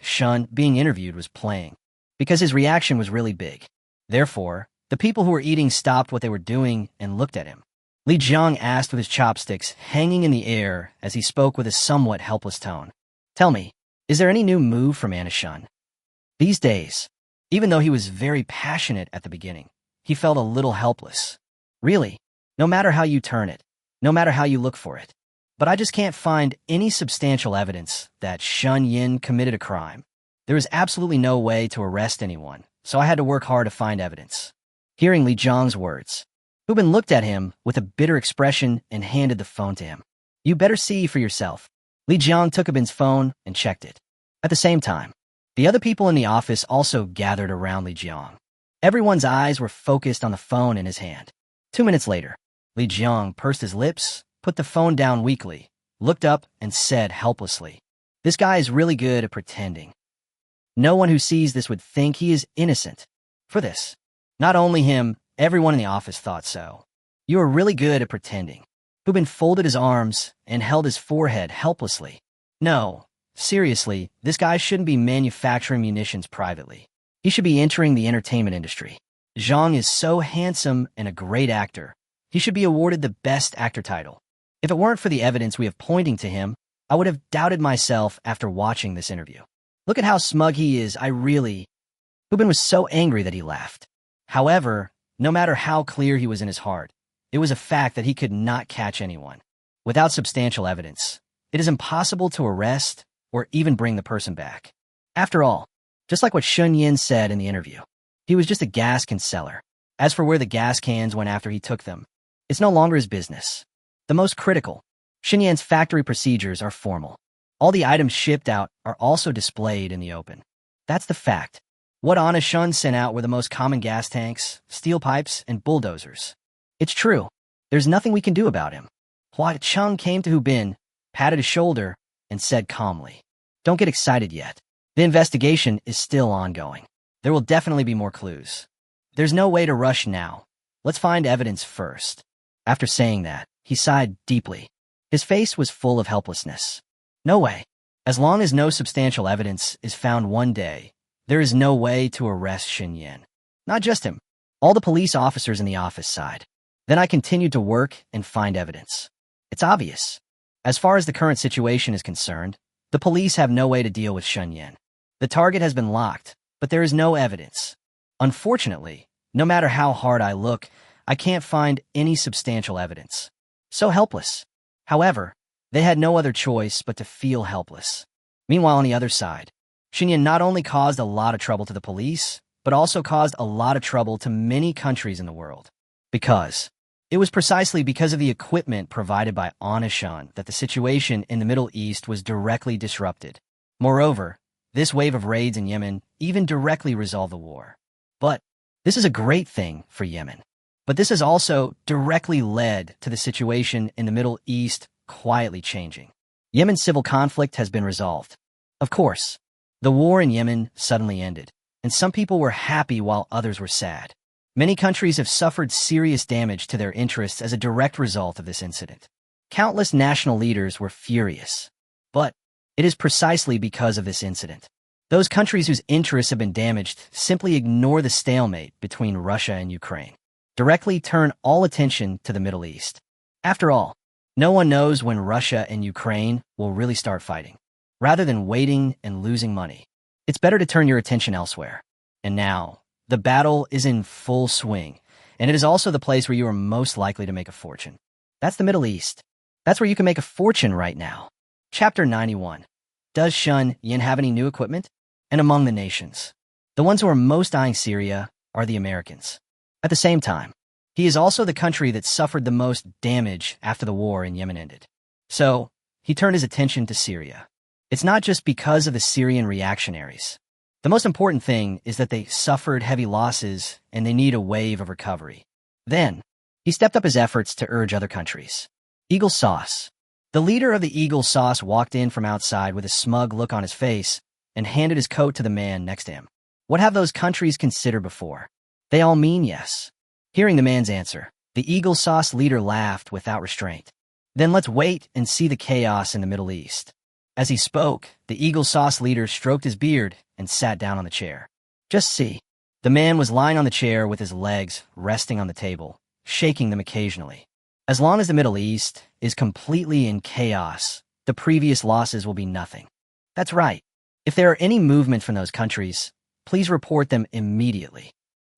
Shun being interviewed was playing, because his reaction was really big. Therefore, the people who were eating stopped what they were doing and looked at him. Li Jiang asked with his chopsticks hanging in the air as he spoke with a somewhat helpless tone. Tell me, is there any new move from Shun? These days, even though he was very passionate at the beginning, he felt a little helpless. Really, no matter how you turn it, no matter how you look for it. But I just can't find any substantial evidence that Shun Yin committed a crime. There is absolutely no way to arrest anyone, so I had to work hard to find evidence. Hearing Li Jiang's words, Hu Bin looked at him with a bitter expression and handed the phone to him. You better see for yourself. Li Jiang took Hu Bin's phone and checked it. At the same time, the other people in the office also gathered around Li Jiang. Everyone's eyes were focused on the phone in his hand. 2 minutes later, Li Jiang pursed his lips, put the phone down weakly, looked up, and said helplessly, "This guy is really good at pretending. No one who sees this would think he is innocent. For this, not only him, everyone in the office thought so. You are really good at pretending." Hu Bin folded his arms and held his forehead helplessly. No, seriously, this guy shouldn't be manufacturing munitions privately. He should be entering the entertainment industry. Zhang is so handsome and a great actor. He should be awarded the Best Actor title. If it weren't for the evidence we have pointing to him, I would have doubted myself after watching this interview. Look at how smug he is, Hu Bin was so angry that he laughed. However, no matter how clear he was in his heart, it was a fact that he could not catch anyone. Without substantial evidence, it is impossible to arrest or even bring the person back. After all, just like what Shun Yin said in the interview, he was just a gas can seller. As for where the gas cans went after he took them, it's no longer his business. The most critical, Shun Yin's factory procedures are formal. All the items shipped out are also displayed in the open. That's the fact. What Shun sent out were the most common gas tanks, steel pipes, and bulldozers. It's true. There's nothing we can do about him. Hua Chung came to Hu Bin, patted his shoulder, and said calmly, "Don't get excited yet. The investigation is still ongoing. There will definitely be more clues. There's no way to rush now. Let's find evidence first." After saying that, he sighed deeply. His face was full of helplessness. No way. As long as no substantial evidence is found one day, there is no way to arrest Shun Yin. Not just him, all the police officers in the office side. Then I continued to work and find evidence. It's obvious. As far as the current situation is concerned, the police have no way to deal with Shun Yin. The target has been locked, but there is no evidence. Unfortunately, no matter how hard I look, I can't find any substantial evidence. So helpless. However, they had no other choice but to feel helpless. Meanwhile, on the other side, Shun Yin not only caused a lot of trouble to the police, but also caused a lot of trouble to many countries in the world. Because it was precisely because of the equipment provided by Shun that the situation in the Middle East was directly disrupted. Moreover, this wave of raids in Yemen even directly resolved the war. But this is a great thing for Yemen. But this has also directly led to the situation in the Middle East quietly changing. Yemen's civil conflict has been resolved. Of course, the war in Yemen suddenly ended, and some people were happy while others were sad. Many countries have suffered serious damage to their interests as a direct result of this incident. Countless national leaders were furious. But it is precisely because of this incident. Those countries whose interests have been damaged simply ignore the stalemate between Russia and Ukraine. Directly turn all attention to the Middle East. After all, no one knows when Russia and Ukraine will really start fighting. Rather than waiting and losing money, it's better to turn your attention elsewhere. And now, the battle is in full swing, and it is also the place where you are most likely to make a fortune. That's the Middle East. That's where you can make a fortune right now. Chapter 91. Does Shun Yin have any new equipment? And among the nations, the ones who are most eyeing Syria are the Americans. At the same time, he is also the country that suffered the most damage after the war in Yemen ended. So, he turned his attention to Syria. It's not just because of the Syrian reactionaries. The most important thing is that they suffered heavy losses and they need a wave of recovery. Then, he stepped up his efforts to urge other countries. Eagle Sauce. The leader of the Eagle Sauce walked in from outside with a smug look on his face and handed his coat to the man next to him. What have those countries considered before? They all mean yes. Hearing the man's answer, the Eagle Sauce leader laughed without restraint. Then let's wait and see the chaos in the Middle East. As he spoke, the Eagle Sauce leader stroked his beard and sat down on the chair. Just see. The man was lying on the chair with his legs resting on the table, shaking them occasionally. As long as the Middle East is completely in chaos, the previous losses will be nothing. That's right. If there are any movement from those countries, please report them immediately.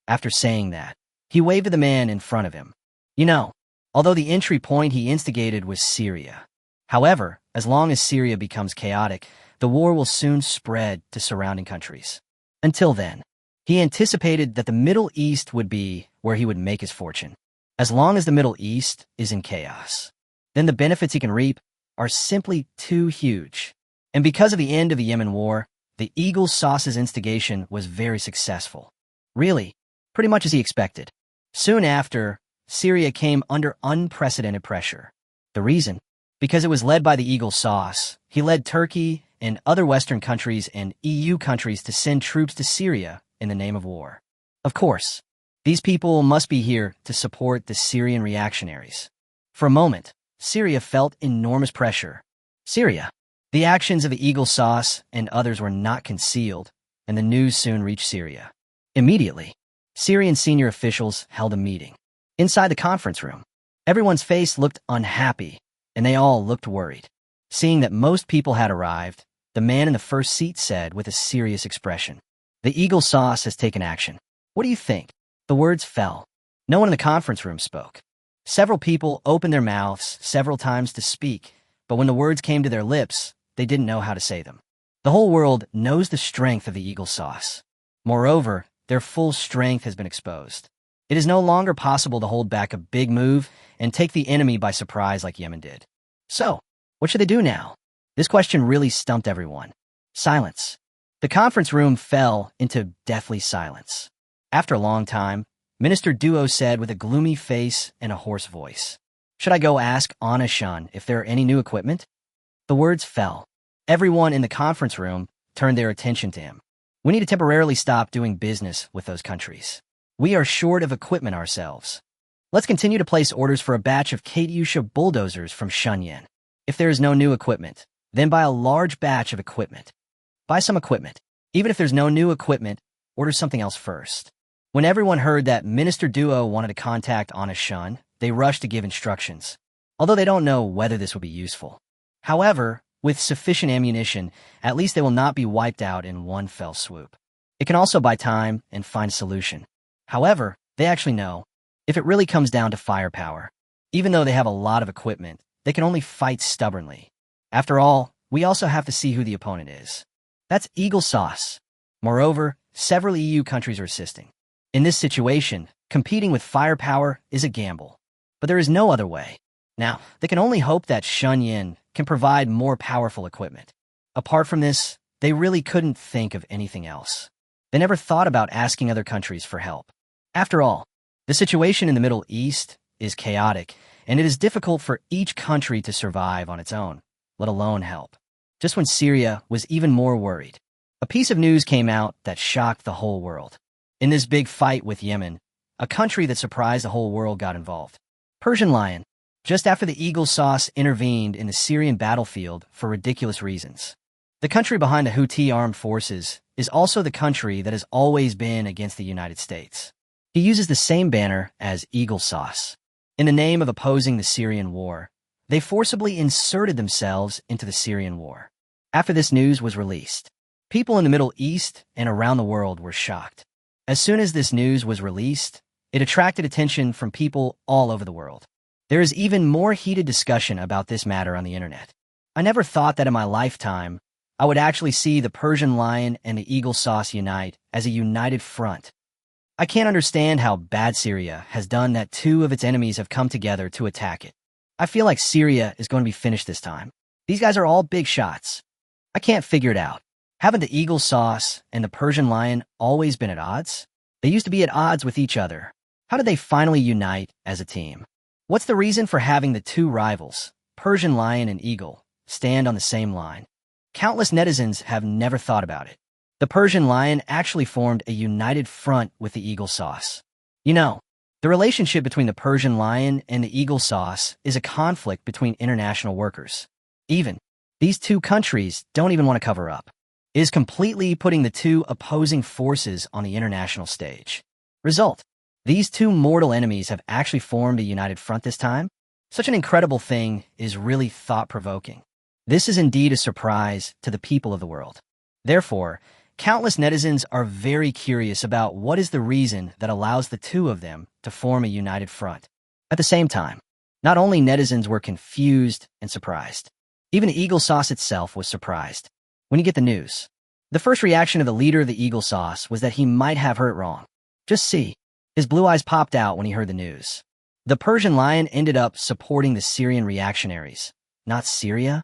After saying that, he waved to the man in front of him. You know, although the entry point he instigated was Syria. However, as long as Syria becomes chaotic, the war will soon spread to surrounding countries. Until then, he anticipated that the Middle East would be where he would make his fortune. As long as the Middle East is in chaos, then the benefits he can reap are simply too huge. And because of the end of the Yemen war, the Eagle Sauce's instigation was very successful. Really, pretty much as he expected. Soon after, Syria came under unprecedented pressure. The reason? Because it was led by the Eagle Sauce. He led Turkey and other Western countries and EU countries to send troops to Syria in the name of war. Of course, these people must be here to support the Syrian reactionaries. For a moment, Syria felt enormous pressure. Syria. The actions of the Eagle Sauce and others were not concealed, and the news soon reached Syria. Immediately, Syrian senior officials held a meeting. Inside the conference room, everyone's face looked unhappy, and they all looked worried. Seeing that most people had arrived, the man in the first seat said with a serious expression, "The Eagle Sauce has taken action. What do you think?" The words fell. No one in the conference room spoke. Several people opened their mouths several times to speak, but when the words came to their lips, they didn't know how to say them. The whole world knows the strength of the Eagle Sauce. Moreover, their full strength has been exposed. It is no longer possible to hold back a big move and take the enemy by surprise like Yemen did. So, what should they do now? This question really stumped everyone. Silence. The conference room fell into deathly silence. After a long time, Minister Duo said with a gloomy face and a hoarse voice, "Should I go ask Anna-shun if there are any new equipment?" The words fell. Everyone in the conference room turned their attention to him. We need to temporarily stop doing business with those countries. We are short of equipment ourselves. Let's continue to place orders for a batch of Katyusha bulldozers from Shenyang. If there is no new equipment, then buy a large batch of equipment. Buy some equipment. Even if there's no new equipment, order something else first. When everyone heard that Minister Duo wanted to contact Anna-shun, they rushed to give instructions, although they don't know whether this will be useful. However, with sufficient ammunition, at least they will not be wiped out in one fell swoop. It can also buy time and find a solution. However, they actually know, if it really comes down to firepower, even though they have a lot of equipment, they can only fight stubbornly. After all, we also have to see who the opponent is. That's Eagle Sauce. Moreover, several EU countries are assisting. In this situation, competing with firepower is a gamble. But there is no other way. Now, they can only hope that Shenyang can provide more powerful equipment. Apart from this, they really couldn't think of anything else. They never thought about asking other countries for help. After all, the situation in the Middle East is chaotic, and it is difficult for each country to survive on its own, let alone help. Just when Syria was even more worried, a piece of news came out that shocked the whole world. In this big fight with Yemen, a country that surprised the whole world got involved. Persian Lion, just after the Eagle Sauce intervened in the Syrian battlefield for ridiculous reasons. The country behind the Houthi armed forces is also the country that has always been against the United States. He uses the same banner as Eagle Sauce. In the name of opposing the Syrian war, they forcibly inserted themselves into the Syrian war. After this news was released, people in the Middle East and around the world were shocked. As soon as this news was released, it attracted attention from people all over the world. There is even more heated discussion about this matter on the internet. I never thought that in my lifetime, I would actually see the Persian Lion and the Eagle Sauce unite as a united front. I can't understand how bad Syria has done that two of its enemies have come together to attack it. I feel like Syria is going to be finished this time. These guys are all big shots. I can't figure it out. Haven't the Eagle Sauce and the Persian Lion always been at odds? They used to be at odds with each other. How did they finally unite as a team? What's the reason for having the two rivals, Persian Lion and Eagle, stand on the same line? Countless netizens have never thought about it. The Persian lion actually formed a united front with the eagle sauce. You know, the relationship between the Persian lion and the eagle sauce is a conflict between international workers. Even these two countries don't even want to cover up. It is completely putting the two opposing forces on the international stage. Result: these two mortal enemies have actually formed a united front this time. Such an incredible thing is really thought-provoking. This is indeed a surprise to the people of the world. Therefore, countless netizens are very curious about what is the reason that allows the two of them to form a united front. At the same time, not only netizens were confused and surprised, even the eagle sauce itself was surprised. When you get the news, the first reaction of the leader of the eagle sauce was that he might have heard it wrong. Just see, his blue eyes popped out when he heard the news. The Persian lion ended up supporting the Syrian reactionaries, not Syria.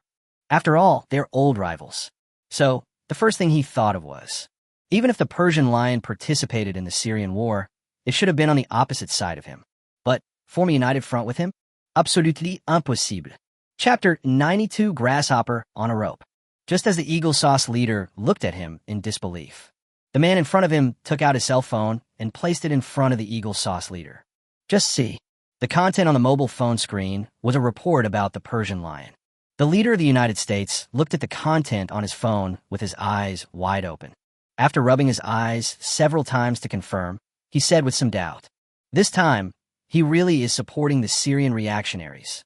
After all, they're old rivals. So, the first thing he thought of was, even if the Persian lion participated in the Syrian war, it should have been on the opposite side of him. But form a united front with him? Absolutely impossible. Chapter 92: Grasshopper on a Rope. Just as the eagle sauce leader looked at him in disbelief, the man in front of him took out his cell phone and placed it in front of the eagle sauce leader. Just see. The content on the mobile phone screen was a report about the Persian lion. The leader of the United States looked at the content on his phone with his eyes wide open. After rubbing his eyes several times to confirm, he said with some doubt, this time, he really is supporting the Syrian reactionaries.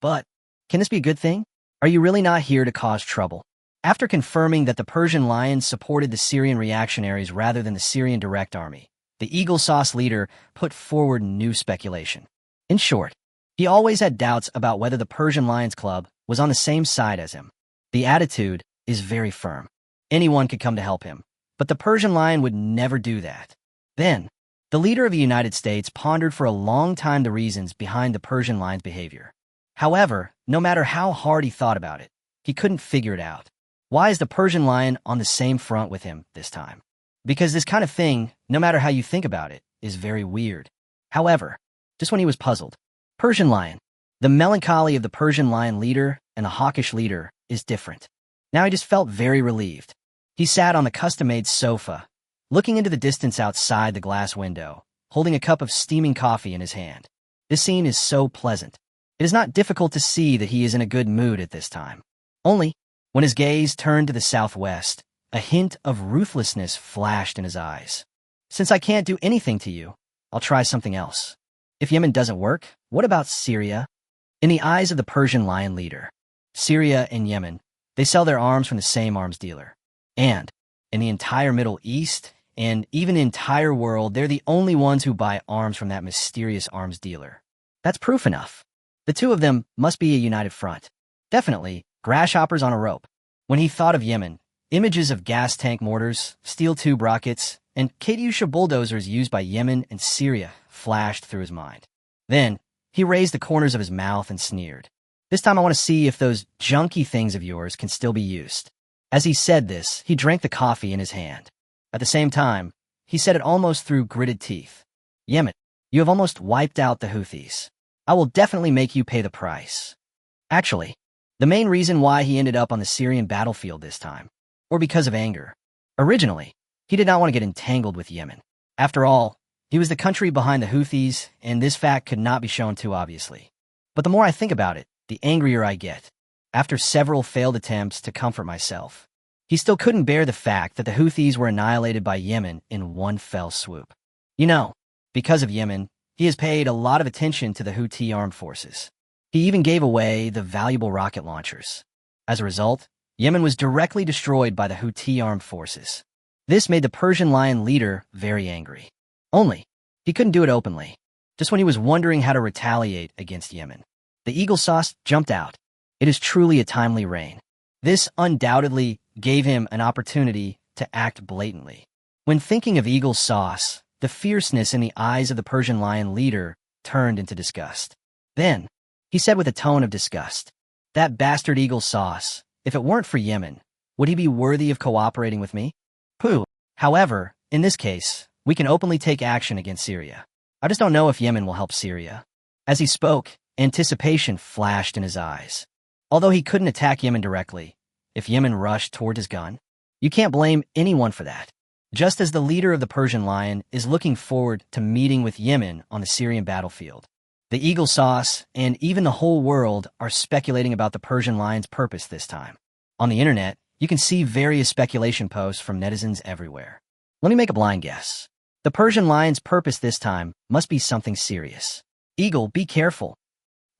But, can this be a good thing? Are you really not here to cause trouble? After confirming that the Persian lion supported the Syrian reactionaries rather than the Syrian Direct Army, the eagle sauce leader put forward new speculation. In short, he always had doubts about whether the Persian Lions Club was on the same side as him. The attitude is very firm. Anyone could come to help him, but the Persian lion would never do that. Then, the leader of the United States pondered for a long time the reasons behind the Persian lion's behavior. However, no matter how hard he thought about it, he couldn't figure it out. Why is the Persian lion on the same front with him this time? Because this kind of thing, no matter how you think about it, is very weird. However, just when he was puzzled, Persian lion, the melancholy of the Persian lion leader and the hawkish leader is different. Now he just felt very relieved. He sat on the custom-made sofa, looking into the distance outside the glass window, holding a cup of steaming coffee in his hand. This scene is so pleasant. It is not difficult to see that he is in a good mood at this time. Only, when his gaze turned to the southwest, a hint of ruthlessness flashed in his eyes. Since I can't do anything to you, I'll try something else. If Yemen doesn't work, what about Syria? In the eyes of the Persian lion leader, Syria and Yemen, they sell their arms from the same arms dealer. And, in the entire Middle East, and even the entire world, they're the only ones who buy arms from that mysterious arms dealer. That's proof enough. The two of them must be a united front. Definitely, grasshoppers on a rope. When he thought of Yemen, images of gas tank mortars, steel tube rockets, and Katyusha bulldozers used by Yemen and Syria flashed through his mind. Then, he raised the corners of his mouth and sneered. This time I want to see if those junky things of yours can still be used. As he said this, he drank the coffee in his hand. At the same time, he said it almost through gritted teeth. Yemen, you have almost wiped out the Houthis. I will definitely make you pay the price. Actually, the main reason why he ended up on the Syrian battlefield this time, or because of anger. Originally, he did not want to get entangled with Yemen. After all, he was the country behind the Houthis, and this fact could not be shown too obviously. But the more I think about it, the angrier I get. After several failed attempts to comfort myself, he still couldn't bear the fact that the Houthis were annihilated by Yemen in one fell swoop. You know, because of Yemen, he has paid a lot of attention to the Houthi armed forces. He even gave away the valuable rocket launchers. As a result, Yemen was directly destroyed by the Houthi armed forces. This made the Persian lion leader very angry. Only, he couldn't do it openly. Just when he was wondering how to retaliate against Yemen, the eagle sauce jumped out. It is truly a timely rain. This undoubtedly gave him an opportunity to act blatantly. When thinking of eagle sauce, the fierceness in the eyes of the Persian lion leader turned into disgust. Then, he said with a tone of disgust, "That bastard eagle sauce, if it weren't for Yemen, would he be worthy of cooperating with me? Pooh. However, in this case, we can openly take action against Syria. I just don't know if Yemen will help Syria." As he spoke, anticipation flashed in his eyes. Although he couldn't attack Yemen directly, if Yemen rushed toward his gun, You can't blame anyone for that. Just as the leader of the Persian Lion is looking forward to meeting with Yemen on the Syrian battlefield, the Eagle Sauce and even the whole world are speculating about the Persian Lion's purpose this time. On the internet, you can see various speculation posts from netizens everywhere. Let me make a blind guess. The Persian Lion's purpose this time must be something serious. Eagle, be careful.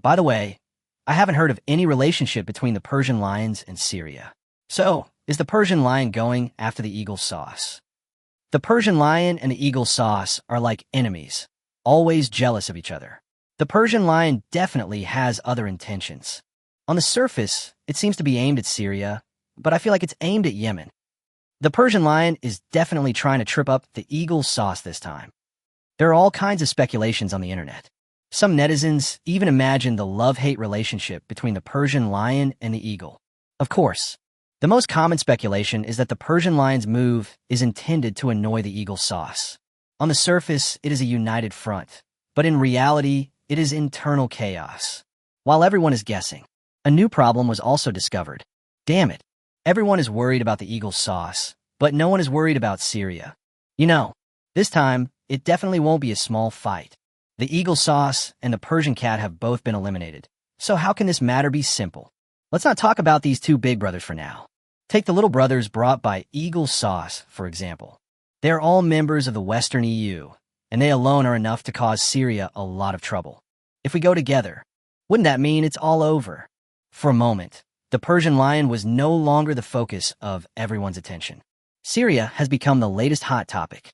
By the way, I haven't heard of any relationship between the Persian Lions and Syria. So, is the Persian Lion going after the Eagle Sauce? The Persian Lion and the Eagle Sauce are like enemies, always jealous of each other. The Persian Lion definitely has other intentions. On the surface, it seems to be aimed at Syria, but I feel like it's aimed at Yemen. The Persian Lion is definitely trying to trip up the Eagle Sauce this time. There are all kinds of speculations on the internet. Some netizens even imagine the love-hate relationship between the Persian Lion and the Eagle. Of course, the most common speculation is that the Persian Lion's move is intended to annoy the Eagle Sauce. On the surface, it is a united front, but in reality, it is internal chaos. While everyone is guessing, a new problem was also discovered. Damn it. Everyone is worried about the Eagle Sauce, but no one is worried about Syria. You know, this time, it definitely won't be a small fight. The Eagle Sauce and the Persian Cat have both been eliminated. So how can this matter be simple? Let's not talk about these two big brothers for now. Take the little brothers brought by Eagle Sauce, for example. They are all members of the Western EU, and they alone are enough to cause Syria a lot of trouble. If we go together, wouldn't that mean it's all over? For a moment, the Persian Lion was no longer the focus of everyone's attention. Syria has become the latest hot topic.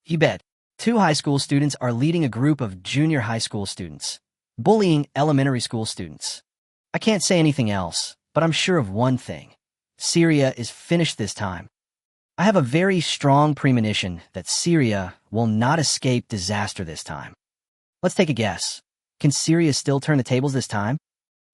You bet. 2 high school students are leading a group of junior high school students, bullying elementary school students. I can't say anything else, but I'm sure of one thing. Syria is finished this time. I have a very strong premonition that Syria will not escape disaster this time. Let's take a guess. Can Syria still turn the tables this time?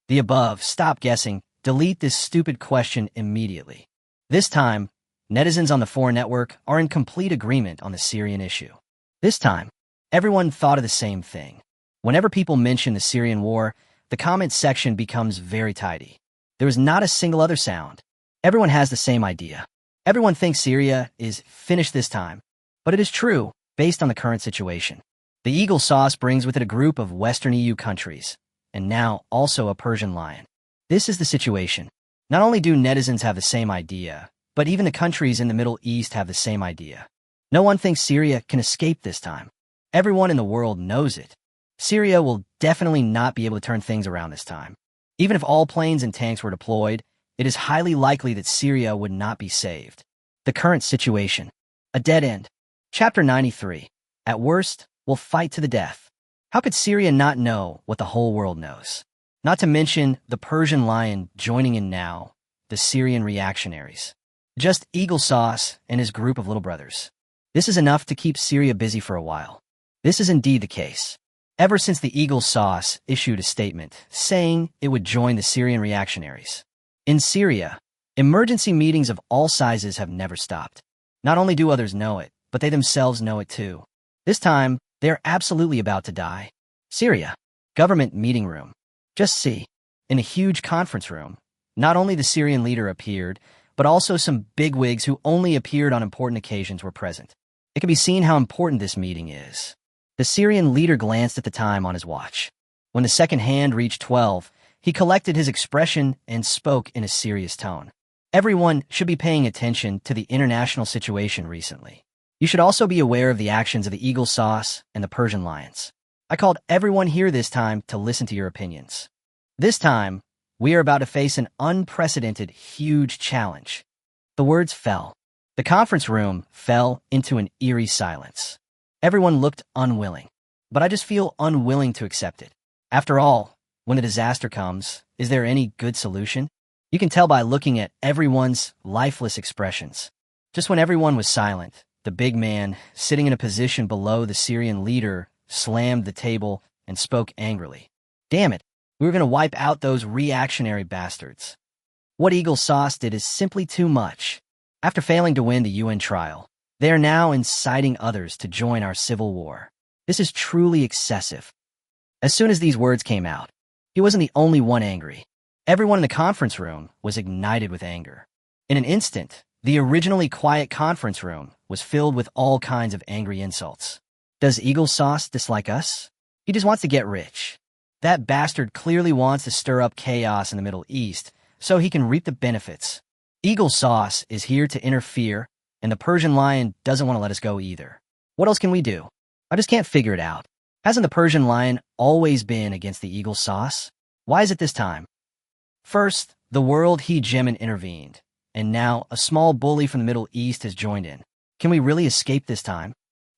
The above, stop guessing, delete this stupid question immediately. This time, netizens on the 4 network are in complete agreement on the Syrian issue. This time, everyone thought of the same thing. Whenever people mention the Syrian war, the comment section becomes very tidy. There is not a single other sound. Everyone has the same idea. Everyone thinks Syria is finished this time, but it is true based on the current situation. The Eagle Sauce brings with it a group of Western EU countries, and now also a Persian Lion. This is the situation. Not only do netizens have the same idea, but even the countries in the Middle East have the same idea. No one thinks Syria can escape this time. Everyone in the world knows it. Syria will definitely not be able to turn things around this time. Even if all planes and tanks were deployed, it is highly likely that Syria would not be saved. The current situation. A dead end. Chapter 93. At worst, we'll fight to the death. How could Syria not know what the whole world knows? Not to mention the Persian Lion joining in now, the Syrian reactionaries. Just Eagle Sauce and his group of little brothers. This is enough to keep Syria busy for a while. This is indeed the case. Ever since the Eagle Sauce issued a statement saying it would join the Syrian reactionaries. In Syria, emergency meetings of all sizes have never stopped. Not only do others know it, but they themselves know it too. This time, they are absolutely about to die. Syria. Government meeting room. Just see. In a huge conference room, not only the Syrian leader appeared, but also some bigwigs who only appeared on important occasions were present. It can be seen how important this meeting is. The Syrian leader glanced at the time on his watch. When the second hand reached 12, he collected his expression and spoke in a serious tone. Everyone should be paying attention to the international situation recently. You should also be aware of the actions of the Eagle Sauce and the Persian Lions. I called everyone here this time to listen to your opinions. This time, we are about to face an unprecedented, huge challenge. The words fell. The conference room fell into an eerie silence. Everyone looked unwilling, but I just feel unwilling to accept it. After all, when a disaster comes, is there any good solution? You can tell by looking at everyone's lifeless expressions. Just when everyone was silent, the big man, sitting in a position below the Syrian leader, slammed the table and spoke angrily. Damn it, we were going to wipe out those reactionary bastards. What Eagle Sauce did is simply too much. After failing to win the UN trial, they are now inciting others to join our civil war. This is truly excessive. As soon as these words came out, he wasn't the only one angry. Everyone in the conference room was ignited with anger. In an instant, The originally quiet conference room was filled with all kinds of angry insults. Does Eagle Sauce dislike us? He just wants to get rich. That bastard clearly wants to stir up chaos in the Middle East so he can reap the benefits. Eagle Sauce is here to interfere, and the Persian Lion doesn't want to let us go either. What else can we do? I just can't figure it out. Hasn't the Persian Lion always been against the Eagle Sauce? Why is it this time? First, the world hegemon intervened, and now a small bully from the Middle East has joined in. Can we really escape this time?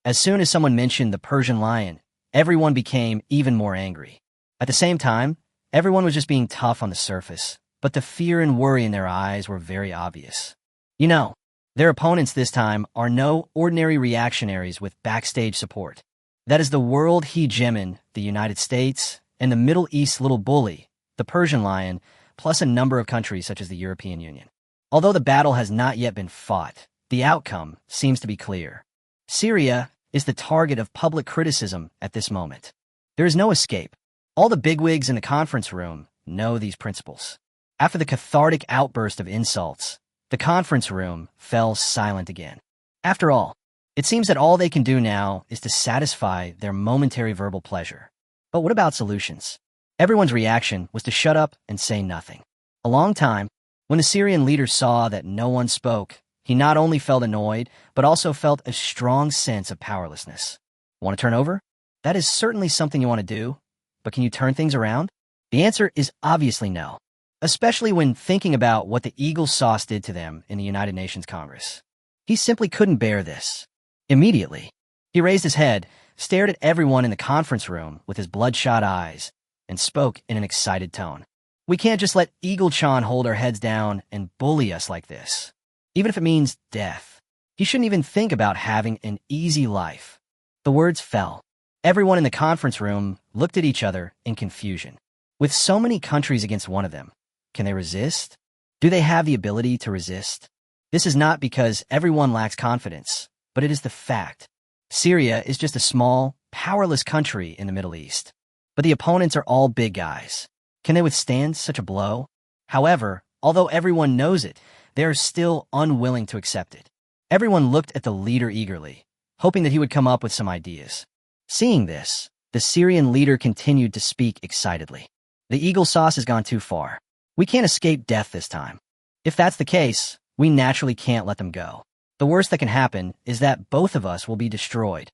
As soon as someone mentioned the Persian Lion, everyone became even more angry. At the same time, everyone was just being tough on the surface, but the fear and worry in their eyes were very obvious. You know, their opponents this time are no ordinary reactionaries with backstage support. That is the world hegemon, the United States, and the Middle East little bully, the Persian Lion, plus a number of countries such as the European Union. Although the battle has not yet been fought, the outcome seems to be clear. Syria is the target of public criticism at this moment. There is no escape. All the bigwigs in the conference room know these principles. After the cathartic outburst of insults, the conference room fell silent again. After all, it seems that all they can do now is to satisfy their momentary verbal pleasure. But what about solutions? Everyone's reaction was to shut up and say nothing. A long time, when the Syrian leader saw that no one spoke, he not only felt annoyed, but also felt a strong sense of powerlessness. Want to turn over? That is certainly something you want to do. But can you turn things around? The answer is obviously no, especially when thinking about what the Eagle Sauce did to them in the United Nations Congress. He simply couldn't bear this. Immediately, he raised his head, stared at everyone in the conference room with his bloodshot eyes, and spoke in an excited tone. We can't just let Eagle-chan hold our heads down and bully us like this, even if it means death. He shouldn't even think about having an easy life. The words fell. Everyone in the conference room looked at each other in confusion. With so many countries against one of them, can they resist? Do they have the ability to resist? This is not because everyone lacks confidence, but it is the fact. Syria is just a small, powerless country in the Middle East. But the opponents are all big guys. Can they withstand such a blow? However, although everyone knows it, they are still unwilling to accept it. Everyone looked at the leader eagerly, hoping that he would come up with some ideas. Seeing this, the Syrian leader continued to speak excitedly. The Eagle Sauce has gone too far. We can't escape death this time. If that's the case, we naturally can't let them go. The worst that can happen is that both of us will be destroyed.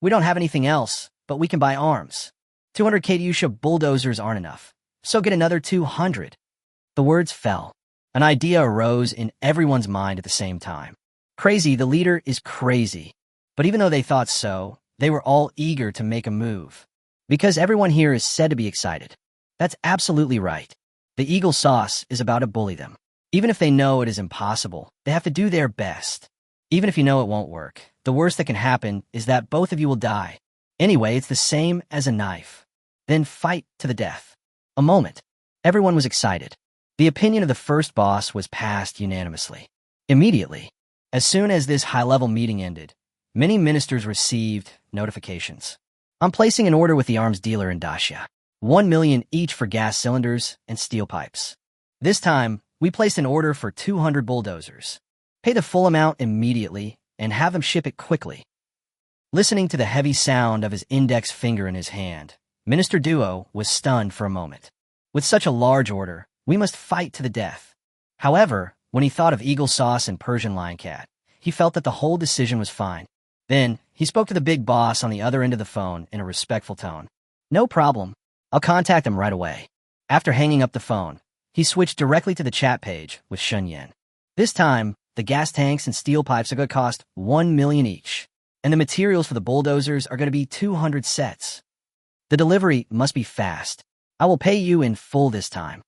We don't have anything else, but we can buy arms. 200 Katyusha bulldozers aren't enough, so get another 200. The words fell. An idea arose in everyone's mind at the same time. Crazy, the leader is crazy. But even though they thought so, they were all eager to make a move. Because everyone here is said to be excited. That's absolutely right. The Eagle Sauce is about to bully them. Even if they know it is impossible, they have to do their best. Even if you know it won't work, the worst that can happen is that both of you will die. Anyway, it's the same as a knife. Then fight to the death. A moment. Everyone was excited. The opinion of the first boss was passed unanimously. Immediately, as soon as this high-level meeting ended, many ministers received notifications. I'm placing an order with the arms dealer in Dacia. 1 million each for gas cylinders and steel pipes. This time, we placed an order for 200 bulldozers. Pay the full amount immediately and have them ship it quickly. Listening to the heavy sound of his index finger in his hand, Minister Duo was stunned for a moment. With such a large order, we must fight to the death. However, when he thought of Eagle Sauce and Persian Lion Cat, he felt that the whole decision was fine. Then, he spoke to the big boss on the other end of the phone in a respectful tone. No problem. I'll contact him right away. After hanging up the phone, he switched directly to the chat page with Shun Yen. This time, the gas tanks and steel pipes are going to cost 1 million each, and the materials for the bulldozers are going to be 200 sets. The delivery must be fast. I will pay you in full this time.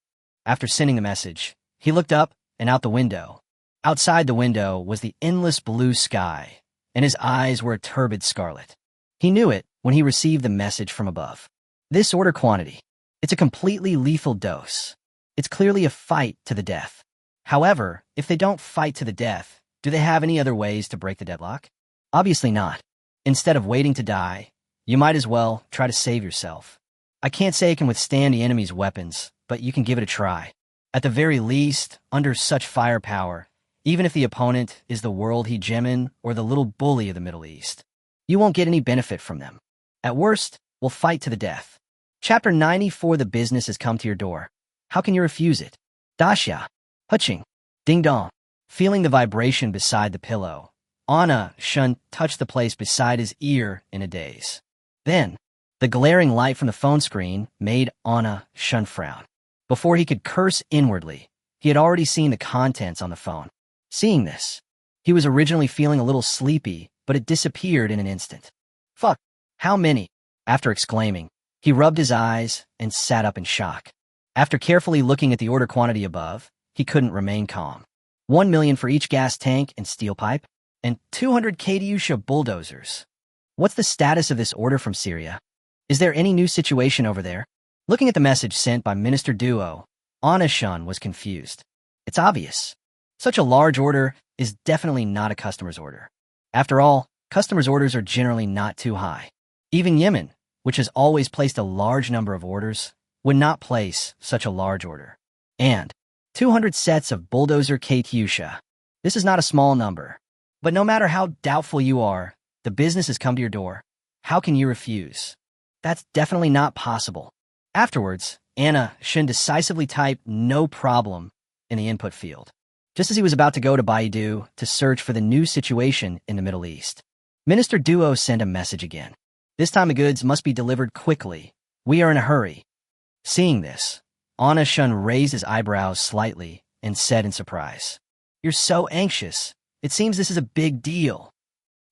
After sending the message, he looked up and out the window. Outside the window was the endless blue sky, and his eyes were a turbid scarlet. He knew it when he received the message from above. This order quantity, it's a completely lethal dose. It's clearly a fight to the death. However, if they don't fight to the death, do they have any other ways to break the deadlock? Obviously not. Instead of waiting to die, you might as well try to save yourself. I can't say it can withstand the enemy's weapons, but you can give it a try. At the very least, under such firepower, even if the opponent is the world hegemon or the little bully of the Middle East. You won't get any benefit from them. At worst, we'll fight to the death. Chapter 94. The business has come to your door. How can you refuse it? Dasha. Huching. Ding dong. Feeling the vibration beside the pillow, Anna Shun touched the place beside his ear in a daze. Then, the glaring light from the phone screen made Anna Shun frown. Before he could curse inwardly, he had already seen the contents on the phone. Seeing this, he was originally feeling a little sleepy, but it disappeared in an instant. Fuck, how many? After exclaiming, he rubbed his eyes and sat up in shock. After carefully looking at the order quantity above, he couldn't remain calm. 1 million for each gas tank and steel pipe, and 200 Katyusha bulldozers. What's the status of this order from Syria? Is there any new situation over there? Looking at the message sent by Minister Duo, Anna Shun was confused. It's obvious. Such a large order is definitely not a customer's order. After all, customers' orders are generally not too high. Even Yemen, which has always placed a large number of orders, would not place such a large order. And 200 sets of bulldozer Katyusha. This is not a small number. But no matter how doubtful you are, the business has come to your door. How can you refuse? That's definitely not possible. Afterwards, Anna Shin decisively typed "no problem" in the input field, just as he was about to go to Baidu to search for the new situation in the Middle East. Minister Duo sent a message again. This time the goods must be delivered quickly. We are in a hurry. Seeing this, Anna Shun raised his eyebrows slightly and said in surprise, "You're so anxious. It seems this is a big deal."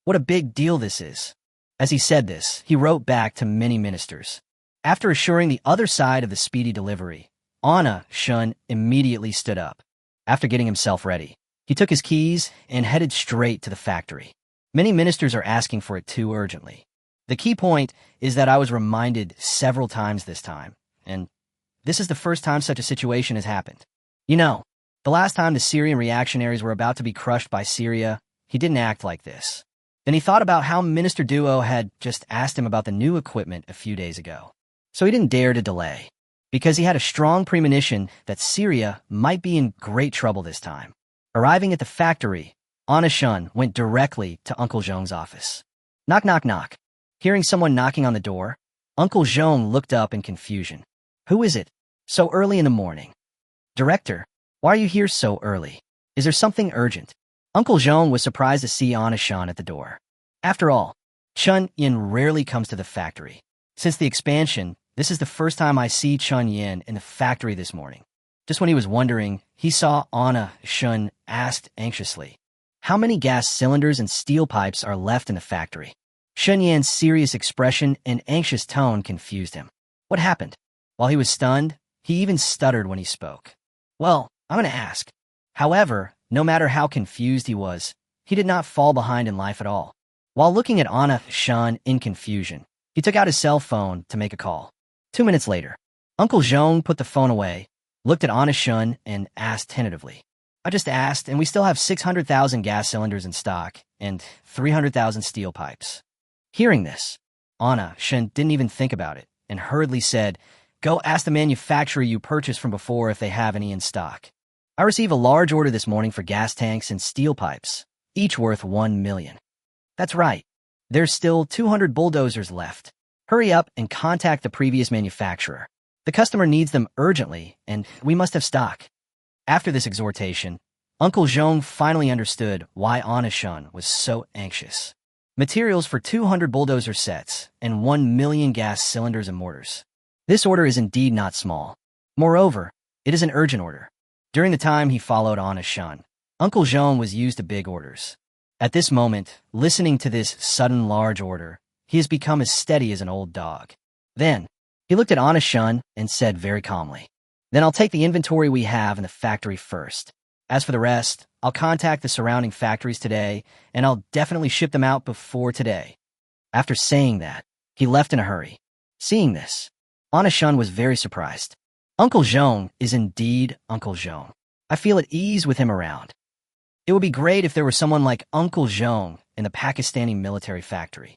What a big deal this is. As he said this, he wrote back to many ministers. After assuring the other side of the speedy delivery, Anna Shun immediately stood up. After getting himself ready, he took his keys and headed straight to the factory. Many ministers are asking for it too urgently. The key point is that I was reminded several times this time, and this is the first time such a situation has happened. You know, the last time the Syrian reactionaries were about to be crushed by Syria, he didn't act like this. Then he thought about how Minister Duo had just asked him about the new equipment a few days ago. So he didn't dare to delay, because he had a strong premonition that Syria might be in great trouble this time. Arriving at the factory, Anna Shun went directly to Uncle Zhong's office. Knock, knock, knock. Hearing someone knocking on the door, Uncle Zhong looked up in confusion. Who is it? So early in the morning. Director, why are you here so early? Is there something urgent? Uncle Zhong was surprised to see Anna Shun at the door. After all, Chun Yin rarely comes to the factory. Since the expansion, this is the first time I see Chun Yin in the factory this morning. Just when he was wondering, he saw Anna Shun asked anxiously, "How many gas cylinders and steel pipes are left in the factory?" Shun Yan's serious expression and anxious tone confused him. What happened? While he was stunned, he even stuttered when he spoke. Well, I'm going to ask. However, no matter how confused he was, he did not fall behind in life at all. While looking at Anna Shun in confusion, he took out his cell phone to make a call. 2 minutes later, Uncle Zhong put the phone away, looked at Anna Shun, and asked tentatively, "I just asked, and we still have 600,000 gas cylinders in stock and 300,000 steel pipes." Hearing this, Anna Shun didn't even think about it and hurriedly said, "Go ask the manufacturer you purchased from before if they have any in stock. I received a large order this morning for gas tanks and steel pipes, each worth 1 million. That's right. There's still 200 bulldozers left. Hurry up and contact the previous manufacturer. The customer needs them urgently, and we must have stock." After this exhortation, Uncle Zhong finally understood why Anna Shun was so anxious. Materials for 200 bulldozer sets and 1 million gas cylinders and mortars. This order is indeed not small. Moreover, it is an urgent order. During the time he followed Anna Shun, Uncle Zhong was used to big orders. At this moment, listening to this sudden large order, he has become as steady as an old dog. Then, he looked at Anna Shun and said very calmly, "Then I'll take the inventory we have in the factory first. As for the rest, I'll contact the surrounding factories today, and I'll definitely ship them out before today." After saying that, he left in a hurry. Seeing this, Anna Shun was very surprised. Uncle Zhong is indeed Uncle Zhong. I feel at ease with him around. It would be great if there were someone like Uncle Zhong in the Pakistani military factory.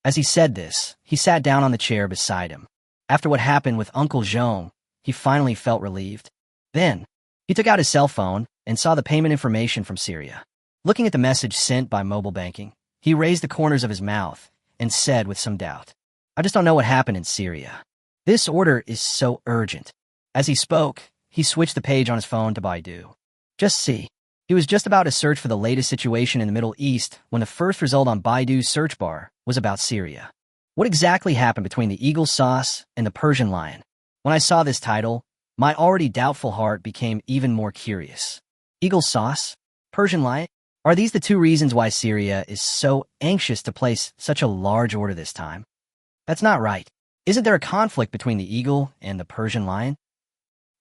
As he said this, he sat down on the chair beside him. After what happened with Uncle Zhong, he finally felt relieved. Then, he took out his cell phone and saw the payment information from Syria. Looking at the message sent by mobile banking, he raised the corners of his mouth and said with some doubt, "I just don't know what happened in Syria. This order is so urgent." As he spoke, he switched the page on his phone to Baidu. Just see. He was just about to search for the latest situation in the Middle East when the first result on Baidu's search bar was about Syria. What exactly happened between the eagle sauce and the Persian lion? When I saw this title, my already doubtful heart became even more curious. Eagle sauce? Persian lion? Are these the two reasons why Syria is so anxious to place such a large order this time? That's not right. Isn't there a conflict between the eagle and the Persian lion?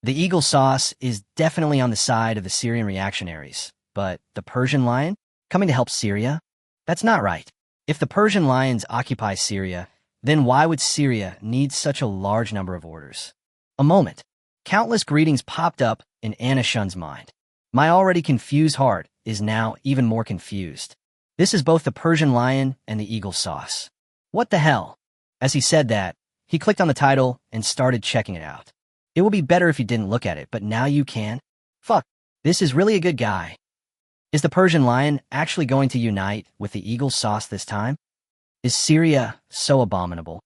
The eagle sauce is definitely on the side of the Syrian reactionaries, but the Persian lion coming to help Syria? That's not right. If the Persian lions occupy Syria, then why would Syria need such a large number of orders? A moment. Countless greetings popped up in Anna Shun's mind. My already confused heart is now even more confused. This is both the Persian lion and the eagle sauce. What the hell? As he said that, he clicked on the title and started checking it out. It will be better if you didn't look at it, but now you can? Fuck, this is really a good guy. Is the Persian lion actually going to unite with the eagle sauce this time? Is Syria so abominable?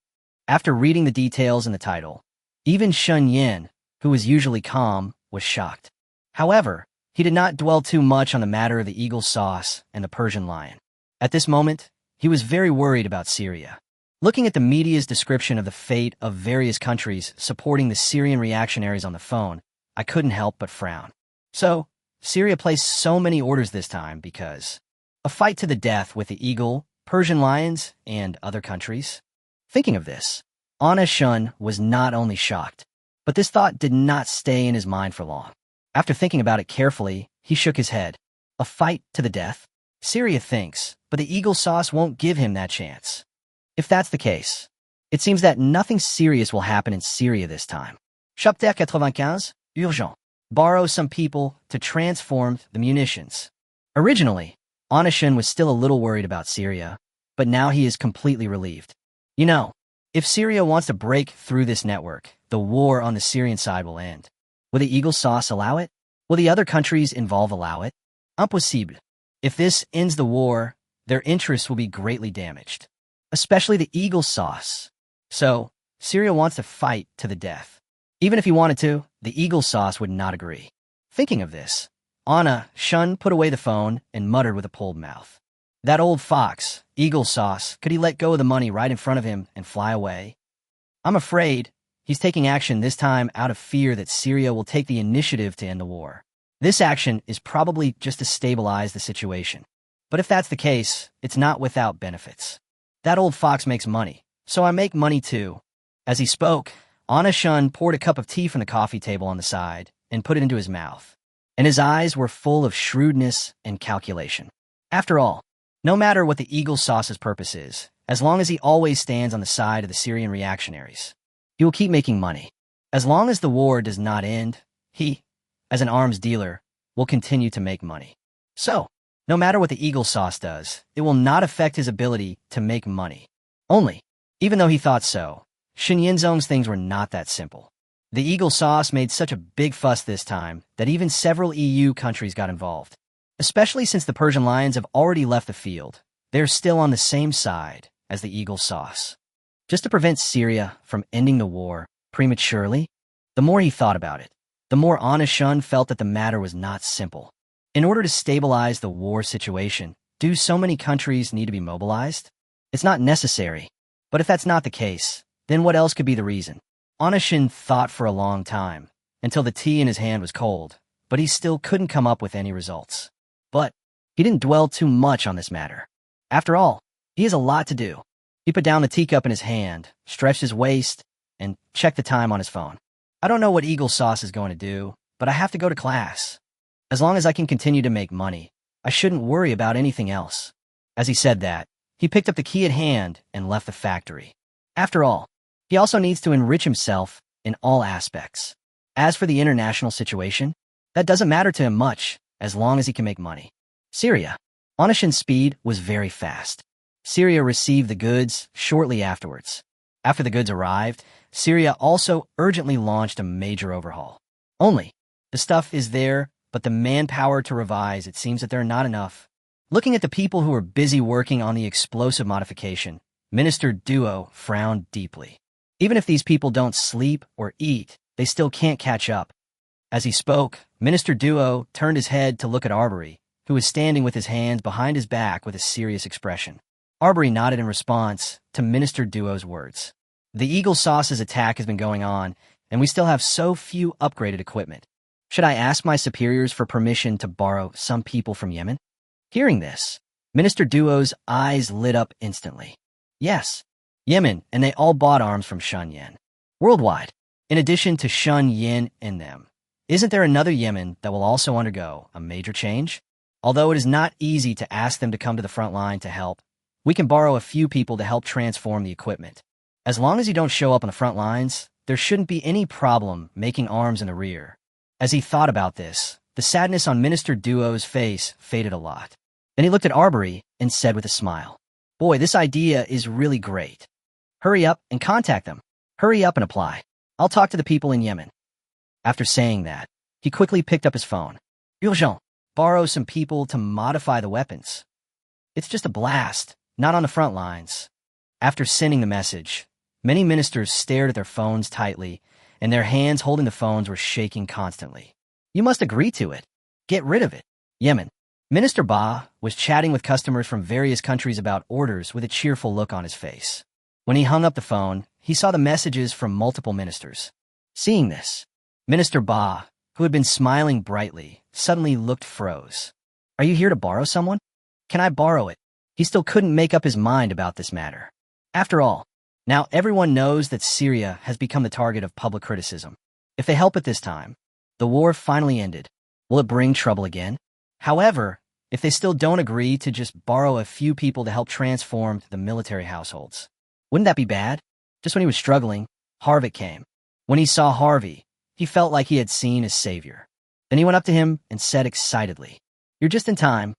After reading the details in the title, even Shun Yin, who was usually calm, was shocked. However, he did not dwell too much on the matter of the eagle sauce and the Persian lion. At this moment, he was very worried about Syria. Looking at the media's description of the fate of various countries supporting the Syrian reactionaries on the phone, I couldn't help but frown. So, Syria placed so many orders this time because a fight to the death with the eagle, Persian lions, and other countries? Thinking of this, Anna Shun was not only shocked, but this thought did not stay in his mind for long. After thinking about it carefully, he shook his head. A fight to the death? Syria thinks, but the eagle sauce won't give him that chance. If that's the case, it seems that nothing serious will happen in Syria this time. Chapter 95, urgent. Borrow some people to transform the munitions. Originally, Anna Shun was still a little worried about Syria, but now he is completely relieved. You know, if Syria wants to break through this network, the war on the Syrian side will end. Will the eagle sauce allow it? Will the other countries involved allow it? Impossible. If this ends the war, their interests will be greatly damaged. Especially the eagle sauce. So, Syria wants to fight to the death. Even if he wanted to, the eagle sauce would not agree. Thinking of this, Anna Shun put away the phone and muttered with a pulled mouth. That old fox, eagle sauce, could he let go of the money right in front of him and fly away? I'm afraid he's taking action this time out of fear that Syria will take the initiative to end the war. This action is probably just to stabilize the situation. But if that's the case, it's not without benefits. That old fox makes money, so I make money too. As he spoke, Anna Shun poured a cup of tea from the coffee table on the side and put it into his mouth, and his eyes were full of shrewdness and calculation. After all, no matter what the eagle sauce's purpose is, as long as he always stands on the side of the Syrian reactionaries, he will keep making money. As long as the war does not end, he, as an arms dealer, will continue to make money. So, no matter what the eagle sauce does, it will not affect his ability to make money. Only, even though he thought so, Shin Yinzong's things were not that simple. The eagle sauce made such a big fuss this time that even several EU countries got involved. Especially since the Persian lions have already left the field, they're still on the same side as the eagle sauce. Just to prevent Syria from ending the war prematurely, the more he thought about it, the more Anna Shun felt that the matter was not simple. In order to stabilize the war situation, do so many countries need to be mobilized? It's not necessary. But if that's not the case, then what else could be the reason? Anna Shun thought for a long time, until the tea in his hand was cold, but he still couldn't come up with any results. But he didn't dwell too much on this matter. After all, he has a lot to do. He put down the teacup in his hand, stretched his waist, and checked the time on his phone. I don't know what eagle sauce is going to do, but I have to go to class. As long as I can continue to make money, I shouldn't worry about anything else. As he said that, he picked up the key at hand and left the factory. After all, he also needs to enrich himself in all aspects. As for the international situation, that doesn't matter to him much, as long as he can make money. Syria. Anna Shun's speed was very fast. Syria received the goods shortly afterwards. After the goods arrived, Syria also urgently launched a major overhaul. Only, the stuff is there, but the manpower to revise, it seems that there are not enough. Looking at the people who are busy working on the explosive modification, Minister Duo frowned deeply. Even if these people don't sleep or eat, they still can't catch up. As he spoke, Minister Duo turned his head to look at Arbery, who was standing with his hands behind his back with a serious expression. Arbery nodded in response to Minister Duo's words. The Eagle Sauce's attack has been going on, and we still have so few upgraded equipment. Should I ask my superiors for permission to borrow some people from Yemen? Hearing this, Minister Duo's eyes lit up instantly. Yes, Yemen, and they all bought arms from Shun Yen. Worldwide, in addition to Shun Yen and them, isn't there another Yemen that will also undergo a major change? Although it is not easy to ask them to come to the front line to help, we can borrow a few people to help transform the equipment. As long as you don't show up on the front lines, there shouldn't be any problem making arms in the rear. As he thought about this, the sadness on Minister Duo's face faded a lot. Then he looked at Arbery and said with a smile, "Boy, this idea is really great. Hurry up and contact them. Hurry up and apply. I'll talk to the people in Yemen." After saying that, he quickly picked up his phone. "Urgent, borrow some people to modify the weapons. It's just a blast, not on the front lines." After sending the message, many ministers stared at their phones tightly, and their hands holding the phones were shaking constantly. "You must agree to it. Get rid of it." Yemen. Minister Ba was chatting with customers from various countries about orders with a cheerful look on his face. When he hung up the phone, he saw the messages from multiple ministers. Seeing this, Minister Ba, who had been smiling brightly, suddenly looked froze. "Are you here to borrow someone? Can I borrow it?" He still couldn't make up his mind about this matter. After all, now everyone knows that Syria has become the target of public criticism. If they help at this time, the war finally ended. Will it bring trouble again? However, if they still don't agree to just borrow a few people to help transform the military households, wouldn't that be bad? Just when he was struggling, Harvey came. When he saw Harvey, he felt like he had seen his savior. Then he went up to him and said excitedly, "You're just in time.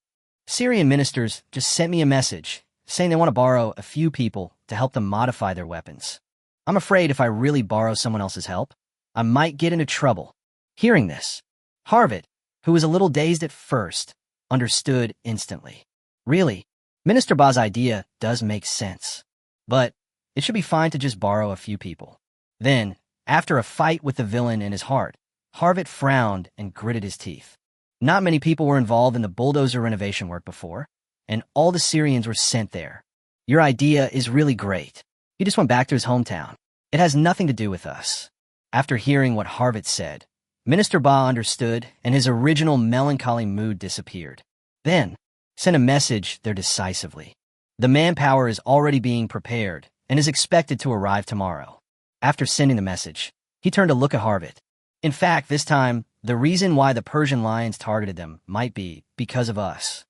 Syrian ministers just sent me a message saying they want to borrow a few people to help them modify their weapons. I'm afraid if I really borrow someone else's help, I might get into trouble." Hearing this, Harvey, who was a little dazed at first, understood instantly. Really, Minister Ba's idea does make sense. But it should be fine to just borrow a few people. Then, after a fight with the villain in his heart, Harvey frowned and gritted his teeth. Not many people were involved in the bulldozer renovation work before, and all the Syrians were sent there. "Your idea is really great." He just went back to his hometown. "It has nothing to do with us." After hearing what Harvey said, Minister Ba understood, and his original melancholy mood disappeared. Then, sent a message there decisively. The manpower is already being prepared and is expected to arrive tomorrow. After sending the message, he turned to look at Harvey. In fact, this time, the reason why the Persian lions targeted them might be because of us.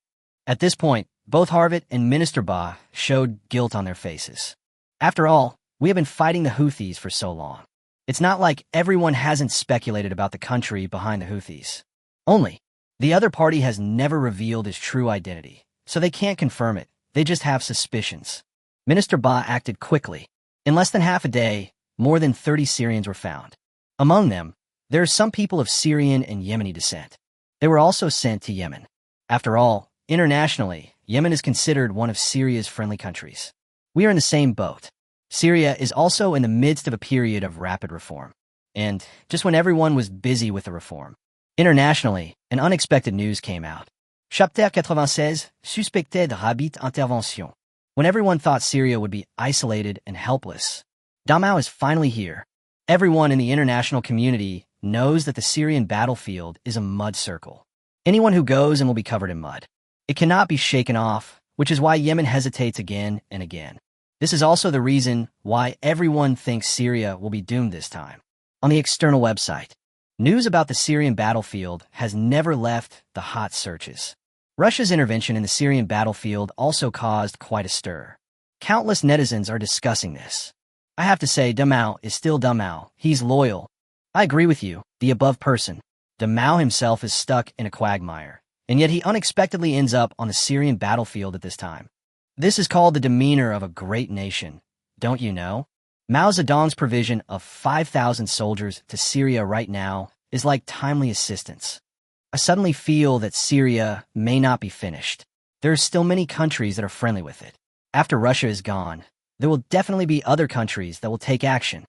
At this point, both Harvey and Minister Ba showed guilt on their faces. After all, we have been fighting the Houthis for so long. It's not like everyone hasn't speculated about the country behind the Houthis. Only, the other party has never revealed its true identity, so they can't confirm it. They just have suspicions. Minister Ba acted quickly. In less than half a day, more than 30 Syrians were found. Among them, there are some people of Syrian and Yemeni descent. They were also sent to Yemen. After all, internationally, Yemen is considered one of Syria's friendly countries. We are in the same boat. Syria is also in the midst of a period of rapid reform. And just when everyone was busy with the reform, internationally, an unexpected news came out. Chapitre 96, suspecté de rapide intervention. When everyone thought Syria would be isolated and helpless, Damao is finally here. Everyone in the international community knows that the Syrian battlefield is a mud circle. Anyone who goes and will be covered in mud. It cannot be shaken off, which is why Yemen hesitates again and again. This is also the reason why everyone thinks Syria will be doomed this time. On the external website, news about the Syrian battlefield has never left the hot searches. Russia's intervention in the Syrian battlefield also caused quite a stir. Countless netizens are discussing this. I have to say, Damao is still Damao. He's loyal. I agree with you, the above person. Damao himself is stuck in a quagmire, and yet he unexpectedly ends up on the Syrian battlefield at this time. This is called the demeanor of a great nation, don't you know? Mao Zedong's provision of 5,000 soldiers to Syria right now is like timely assistance. I suddenly feel that Syria may not be finished. There are still many countries that are friendly with it. After Russia is gone, there will definitely be other countries that will take action.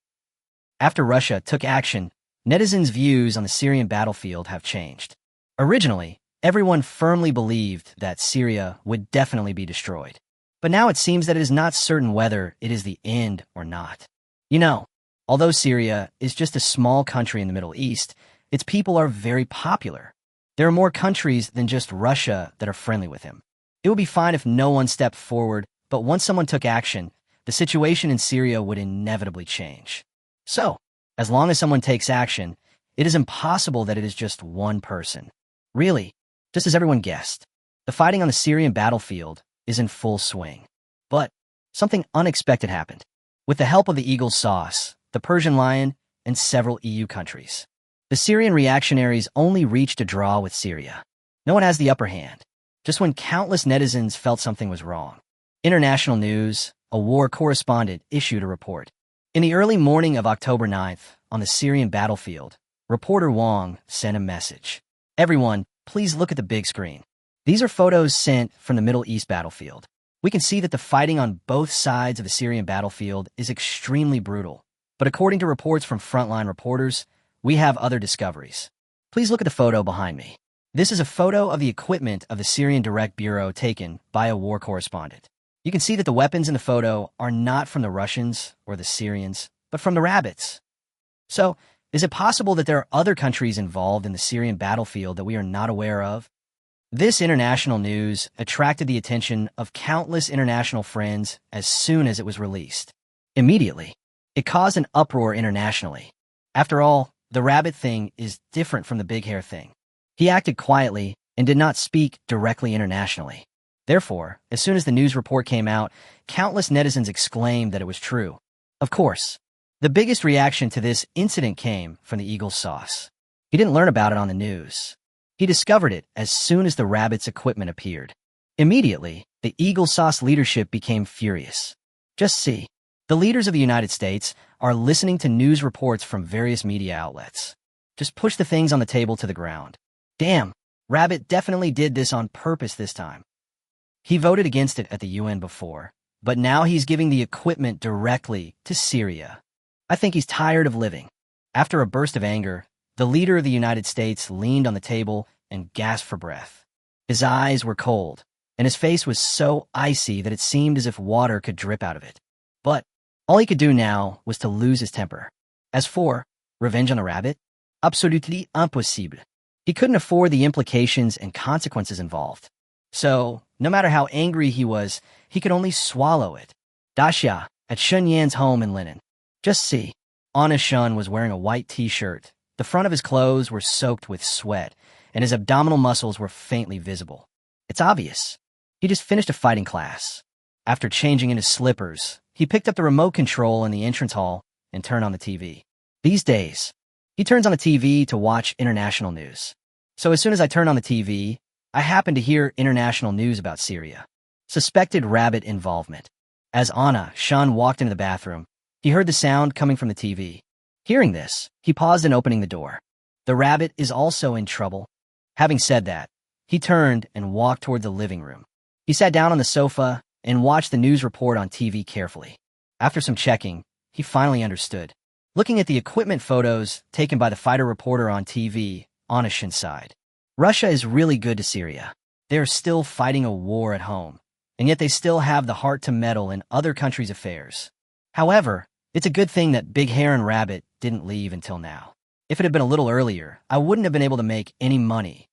After Russia took action, netizens' views on the Syrian battlefield have changed. Originally, everyone firmly believed that Syria would definitely be destroyed. But now it seems that it is not certain whether it is the end or not. You know, although Syria is just a small country in the Middle East, its people are very popular. There are more countries than just Russia that are friendly with him. It would be fine if no one stepped forward, but once someone took action, the situation in Syria would inevitably change. So, as long as someone takes action, it is impossible that it is just one person. Really, just as everyone guessed, the fighting on the Syrian battlefield is in full swing. But something unexpected happened. With the help of the eagle sauce, the Persian lion, and several EU countries, the Syrian reactionaries only reached a draw with Syria. No one has the upper hand. Just when countless netizens felt something was wrong, international news, a war correspondent, issued a report. In the early morning of October 9th, on the Syrian battlefield, reporter Wang sent a message. Everyone, please look at the big screen. These are photos sent from the Middle East battlefield. We can see that the fighting on both sides of the Syrian battlefield is extremely brutal. But according to reports from frontline reporters, we have other discoveries. Please look at the photo behind me. This is a photo of the equipment of the Syrian Direct Bureau taken by a war correspondent. You can see that the weapons in the photo are not from the Russians or the Syrians, but from the rabbits. So, is it possible that there are other countries involved in the Syrian battlefield that we are not aware of? This international news attracted the attention of countless international friends as soon as it was released. Immediately, it caused an uproar internationally. After all, the rabbit thing is different from the big hair thing. He acted quietly and did not speak directly internationally. Therefore, as soon as the news report came out, countless netizens exclaimed that it was true. Of course, the biggest reaction to this incident came from the eagle sauce. He didn't learn about it on the news. He discovered it as soon as the rabbit's equipment appeared. Immediately, the eagle sauce leadership became furious. Just see, the leaders of the United States are listening to news reports from various media outlets. Just push the things on the table to the ground. Damn, Rabbit definitely did this on purpose this time. He voted against it at the UN before, but now he's giving the equipment directly to Syria. I think he's tired of living. After a burst of anger, the leader of the United States leaned on the table and gasped for breath. His eyes were cold, and his face was so icy that it seemed as if water could drip out of it. But all he could do now was to lose his temper. As for revenge on the rabbit, absolutely impossible. He couldn't afford the implications and consequences involved. So, no matter how angry he was, he could only swallow it. Dasha, at Shun Yan's home in Linen. Just see, Anna Shun was wearing a white t-shirt. The front of his clothes were soaked with sweat, and his abdominal muscles were faintly visible. It's obvious. He just finished a fighting class. After changing into slippers, he picked up the remote control in the entrance hall and turned on the TV. These days, he turns on the TV to watch international news. So as soon as I turn on the TV, I happen to hear international news about Syria. Suspected rabbit involvement. As Anna Shun walked into the bathroom, he heard the sound coming from the TV. Hearing this, he paused in opening the door. The rabbit is also in trouble. Having said that, he turned and walked toward the living room. He sat down on the sofa and watched the news report on TV carefully. After some checking, he finally understood. Looking at the equipment photos taken by the fighter reporter on TV, Anna Shun sighed. Russia is really good to Syria. They are still fighting a war at home, and yet they still have the heart to meddle in other countries' affairs. However, it's a good thing that Big Hair and Rabbit didn't leave until now. If it had been a little earlier, I wouldn't have been able to make any money.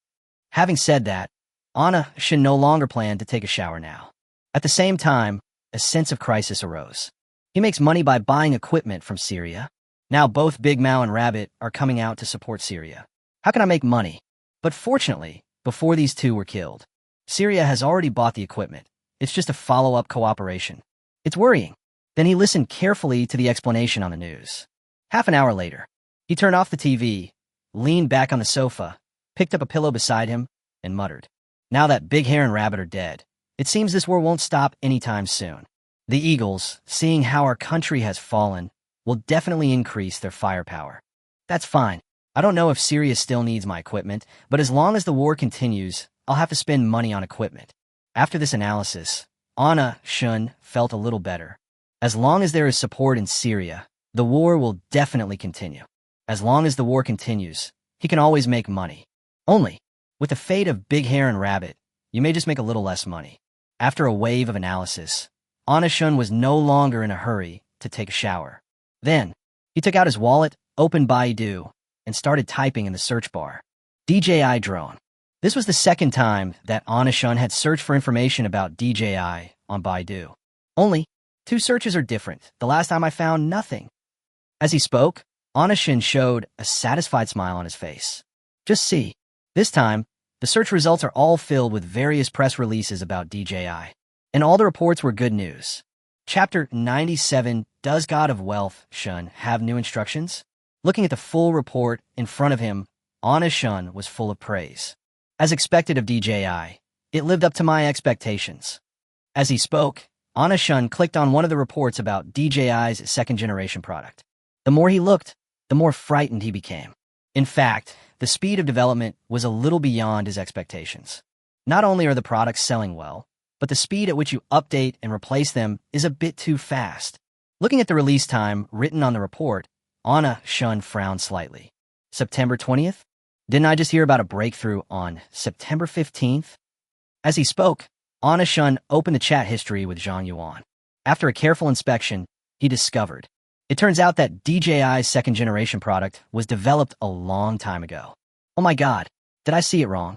Having said that, Anna should no longer plan to take a shower now. At the same time, a sense of crisis arose. He makes money by buying equipment from Syria. Now both Big Mao and Rabbit are coming out to support Syria. How can I make money? But fortunately, before these two were killed, Syria has already bought the equipment. It's just a follow-up cooperation. It's worrying. Then he listened carefully to the explanation on the news. Half an hour later, he turned off the TV, leaned back on the sofa, picked up a pillow beside him, and muttered, "Now that Big Hair and Rabbit are dead, it seems this war won't stop anytime soon. The Eagles, seeing how our country has fallen, will definitely increase their firepower. That's fine. I don't know if Syria still needs my equipment, but as long as the war continues, I'll have to spend money on equipment. After this analysis, Anna Shun felt a little better. As long as there is support in Syria, the war will definitely continue. As long as the war continues, he can always make money. Only, with the fate of Big Hare and Rabbit, you may just make a little less money. After a wave of analysis, Anna Shun was no longer in a hurry to take a shower. Then, he took out his wallet, opened Baidu, and started typing in the search bar. DJI drone. This was the second time that Anna Shun had searched for information about DJI on Baidu. Only, two searches are different. The last time I found nothing. As he spoke, Anna Shun showed a satisfied smile on his face. Just see. This time, the search results are all filled with various press releases about DJI. And all the reports were good news. Chapter 97, Does God of Wealth, Shun, have new instructions? Looking at the full report in front of him, Anna Shun was full of praise. As expected of DJI, it lived up to my expectations. As he spoke, Anna Shun clicked on one of the reports about DJI's second-generation product. The more he looked, the more frightened he became. In fact, the speed of development was a little beyond his expectations. Not only are the products selling well, but the speed at which you update and replace them is a bit too fast. Looking at the release time written on the report, Anna Shun frowned slightly. September 20th? Didn't I just hear about a breakthrough on September 15th? As he spoke, Anna Shun opened the chat history with Zhang Yuan. After a careful inspection, he discovered. It turns out that DJI's second-generation product was developed a long time ago. Oh my god, did I see it wrong?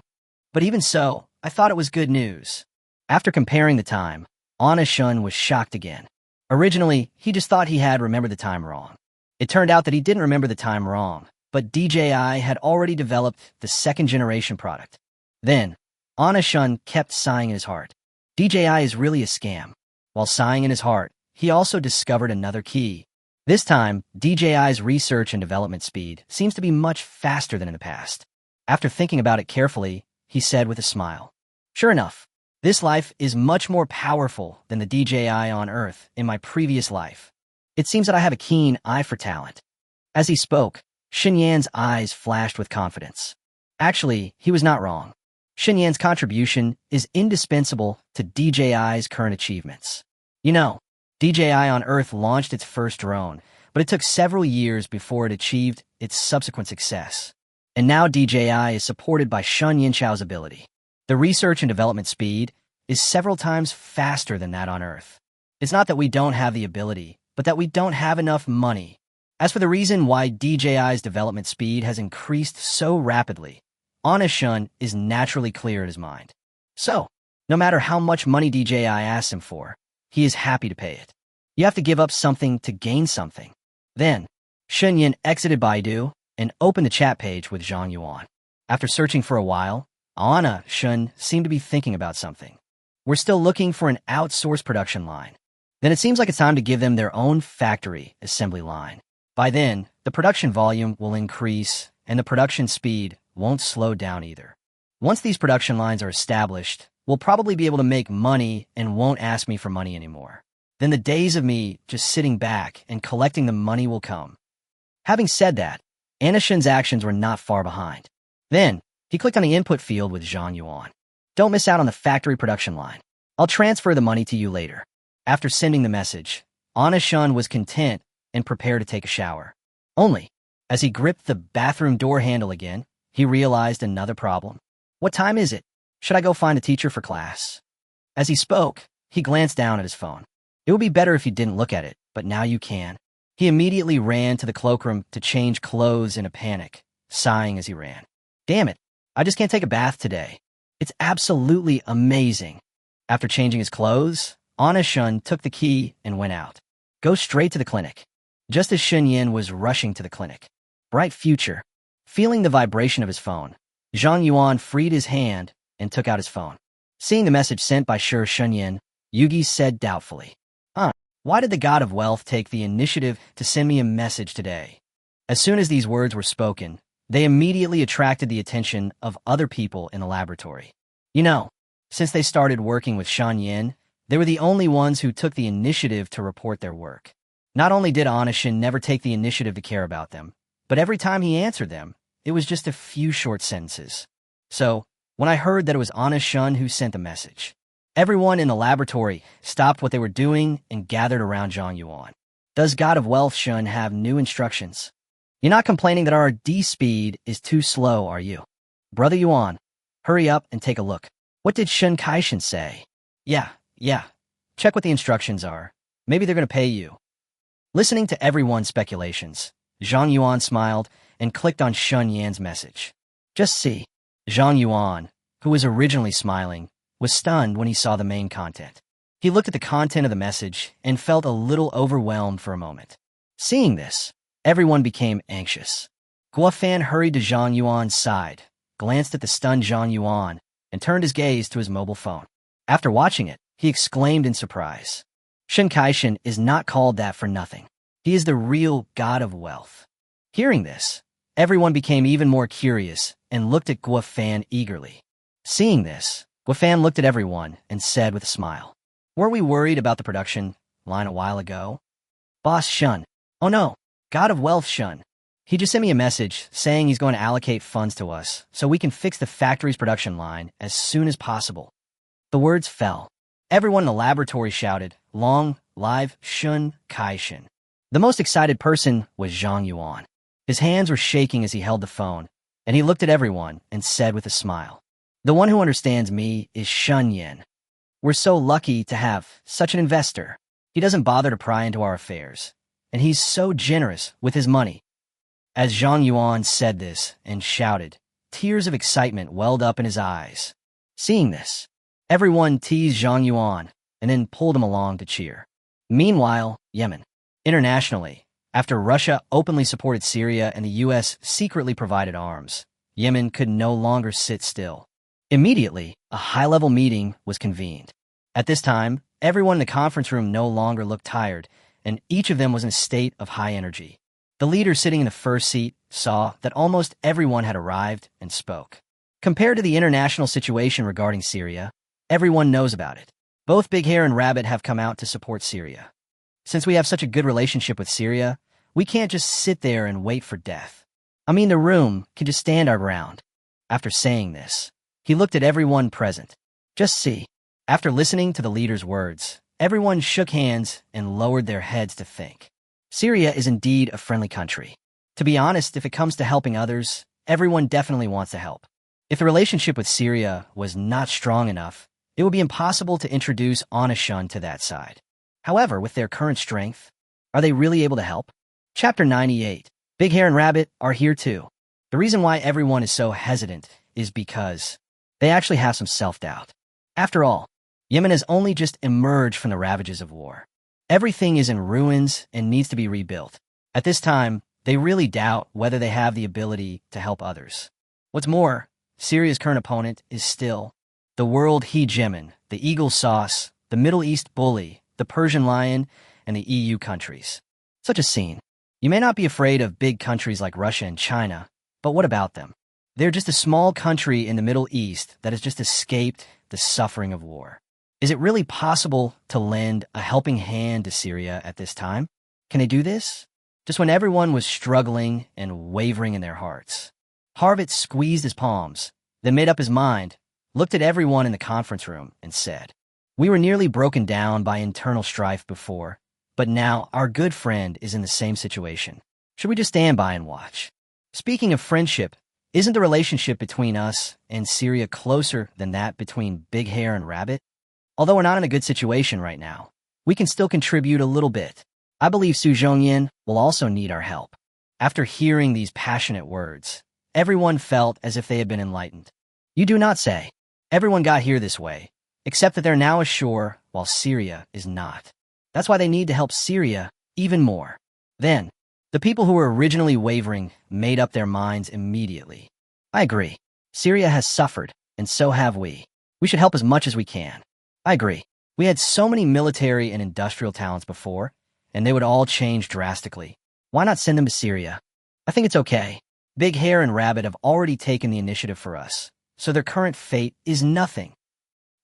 But even so, I thought it was good news. After comparing the time, Anna Shun was shocked again. Originally, he just thought he had remembered the time wrong. It turned out that he didn't remember the time wrong, but DJI had already developed the second-generation product. Then, Anna Shun kept sighing in his heart. DJI is really a scam. While sighing in his heart, he also discovered another key. This time, DJI's research and development speed seems to be much faster than in the past. After thinking about it carefully, he said with a smile, "Sure enough, this life is much more powerful than the DJI on Earth in my previous life. It seems that I have a keen eye for talent." As he spoke, Xinyan's eyes flashed with confidence. Actually, he was not wrong. Xinyan's contribution is indispensable to DJI's current achievements. You know, DJI on Earth launched its first drone, but it took several years before it achieved its subsequent success. And now DJI is supported by Shun Yinchao's ability. The research and development speed is several times faster than that on Earth. It's not that we don't have the ability, but that we don't have enough money. As for the reason why DJI's development speed has increased so rapidly, Anna Shun is naturally clear in his mind. So, no matter how much money DJI asks him for, he is happy to pay it. You have to give up something to gain something. Then, Xinyan exited Baidu and opened the chat page with Zhang Yuan. After searching for a while, Anna Shun seemed to be thinking about something. We're still looking for an outsourced production line. Then it seems like it's time to give them their own factory assembly line. By then, the production volume will increase and the production speed won't slow down either. Once these production lines are established, we'll probably be able to make money and won't ask me for money anymore. Then the days of me just sitting back and collecting the money will come. Having said that, Anna Shun's actions were not far behind. Then, he clicked on the input field with Zhang Yuan. Don't miss out on the factory production line. I'll transfer the money to you later. After sending the message, Anna Shun was content and prepared to take a shower. Only, as he gripped the bathroom door handle again, he realized another problem. What time is it? Should I go find a teacher for class? As he spoke, he glanced down at his phone. It would be better if you didn't look at it, but now you can. He immediately ran to the cloakroom to change clothes in a panic, sighing as he ran. Damn it, I just can't take a bath today. It's absolutely amazing. After changing his clothes, Anna Shun took the key and went out. Go straight to the clinic. Just as Xinyan was rushing to the clinic. Bright future. Feeling the vibration of his phone, Zhang Yuan freed his hand and took out his phone. Seeing the message sent by Sure Xinyan, Yugi said doubtfully, Why did the god of wealth take the initiative to send me a message today? As soon as these words were spoken, they immediately attracted the attention of other people in the laboratory. You know, since they started working with Shan Yin, they were the only ones who took the initiative to report their work. Not only did Anna Shun never take the initiative to care about them, but every time he answered them, it was just a few short sentences. So, when I heard that it was Anna Shun who sent the message, everyone in the laboratory stopped what they were doing and gathered around Zhang Yuan. Does God of Wealth Shun have new instructions? You're not complaining that our D speed is too slow, are you? Brother Yuan, hurry up and take a look. What did Shun Kaishin say? Yeah. Check what the instructions are. Maybe they're going to pay you. Listening to everyone's speculations, Zhang Yuan smiled and clicked on Shun Yan's message. Just see. Zhang Yuan, who was originally smiling, was stunned when he saw the main content. He looked at the content of the message and felt a little overwhelmed for a moment. Seeing this, everyone became anxious. Guofan hurried to Zhang Yuan's side, glanced at the stunned Zhang Yuan, and turned his gaze to his mobile phone. After watching it, he exclaimed in surprise. Shun Kaishin is not called that for nothing. He is the real God of Wealth. Hearing this, everyone became even more curious and looked at Guofan eagerly. Seeing this, Guofan looked at everyone and said with a smile, "Were we worried about the production line a while ago? Boss Shun, oh no, God of Wealth Shun. He just sent me a message saying he's going to allocate funds to us so we can fix the factory's production line as soon as possible." The words fell. Everyone in the laboratory shouted, "Long live Shun Kaishin." The most excited person was Zhang Yuan. His hands were shaking as he held the phone, and he looked at everyone and said with a smile, "The one who understands me is Shun Yan. We're so lucky to have such an investor. He doesn't bother to pry into our affairs, and he's so generous with his money." As Zhang Yuan said this and shouted, tears of excitement welled up in his eyes. Seeing this, everyone teased Zhang Yuan and then pulled him along to cheer. Meanwhile, Yemen. Internationally, after Russia openly supported Syria and the U.S. secretly provided arms, Yemen could no longer sit still. Immediately, a high-level meeting was convened. At this time, everyone in the conference room no longer looked tired, and each of them was in a state of high energy. The leader sitting in the first seat saw that almost everyone had arrived and spoke. Compared to the international situation regarding Syria, everyone knows about it. Both Big Hair and Rabbit have come out to support Syria. Since we have such a good relationship with Syria, we can't just sit there and wait for death. I mean, the room can just stand our ground. After saying this, he looked at everyone present. Just see. After listening to the leader's words, everyone shook hands and lowered their heads to think. Syria is indeed a friendly country. To be honest, if it comes to helping others, everyone definitely wants to help. If the relationship with Syria was not strong enough, it would be impossible to introduce Onishun to that side. However, with their current strength, are they really able to help? Chapter 98. Big Hair and Rabbit are here too. The reason why everyone is so hesitant is because they actually have some self-doubt. After all, Yemen has only just emerged from the ravages of war. Everything is in ruins and needs to be rebuilt. At this time, they really doubt whether they have the ability to help others. What's more, Syria's current opponent is still the world hegemon, the Eagle Sauce, the Middle East bully, the Persian lion, and the EU countries. Such a scene. You may not be afraid of big countries like Russia and China, but what about them? They're just a small country in the Middle East that has just escaped the suffering of war. Is it really possible to lend a helping hand to Syria at this time? Can they do this? Just when everyone was struggling and wavering in their hearts. Harvit squeezed his palms, then made up his mind, looked at everyone in the conference room, and said, "We were nearly broken down by internal strife before, but now our good friend is in the same situation. Should we just stand by and watch?" Speaking of friendship, isn't the relationship between us and Syria closer than that between Big Hair and Rabbit? Although we're not in a good situation right now, we can still contribute a little bit. I believe Su Zhongyan will also need our help. After hearing these passionate words, everyone felt as if they had been enlightened. You do not say. Everyone got here this way, except that they're now ashore while Syria is not. That's why they need to help Syria even more. Then, the people who were originally wavering made up their minds immediately. I agree. Syria has suffered, and so have we. We should help as much as we can. I agree. We had so many military and industrial talents before, and they would all change drastically. Why not send them to Syria? I think it's okay. Big Hair and Rabbit have already taken the initiative for us, so their current fate is nothing.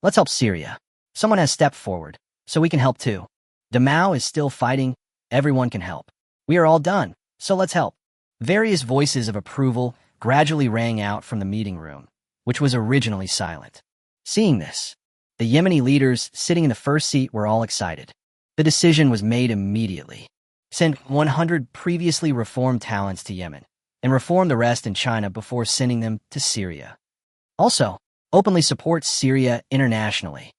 Let's help Syria. Someone has stepped forward, so we can help too. Damao is still fighting. Everyone can help. We are all done, so let's help. Various voices of approval gradually rang out from the meeting room, which was originally silent. Seeing this, the Yemeni leaders sitting in the first seat were all excited. The decision was made immediately. Send 100 previously reformed talents to Yemen, and reform the rest in China before sending them to Syria. Also, openly support Syria internationally.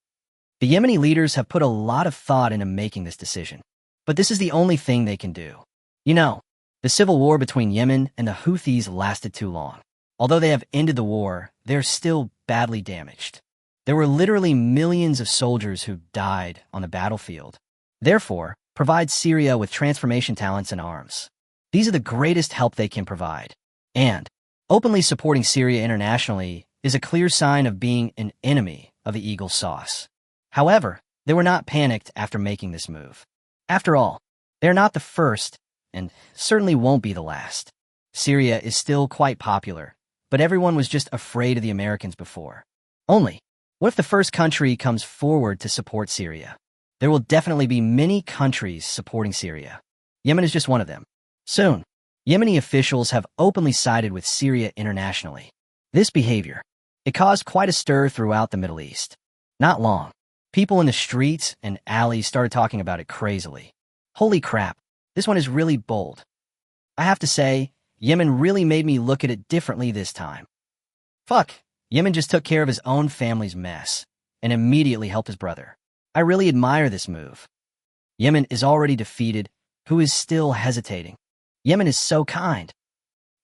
The Yemeni leaders have put a lot of thought into making this decision, but this is the only thing they can do. You know, the civil war between Yemen and the Houthis lasted too long. Although they have ended the war, they're still badly damaged. There were literally millions of soldiers who died on the battlefield. Therefore, provide Syria with transformation talents and arms. These are the greatest help they can provide. And openly supporting Syria internationally is a clear sign of being an enemy of the eagle sauce. However, they were not panicked after making this move. After all, they're not the first, and certainly won't be the last. Syria is still quite popular, but everyone was just afraid of the Americans before. Only, what if the first country comes forward to support Syria? There will definitely be many countries supporting Syria. Yemen is just one of them. Soon, Yemeni officials have openly sided with Syria internationally. This behavior, it caused quite a stir throughout the Middle East. Not long, people in the streets and alleys started talking about it crazily. Holy crap, this one is really bold. I have to say, Yemen really made me look at it differently this time. Fuck, Yemen just took care of his own family's mess and immediately helped his brother. I really admire this move. Yemen is already defeated, who is still hesitating. Yemen is so kind.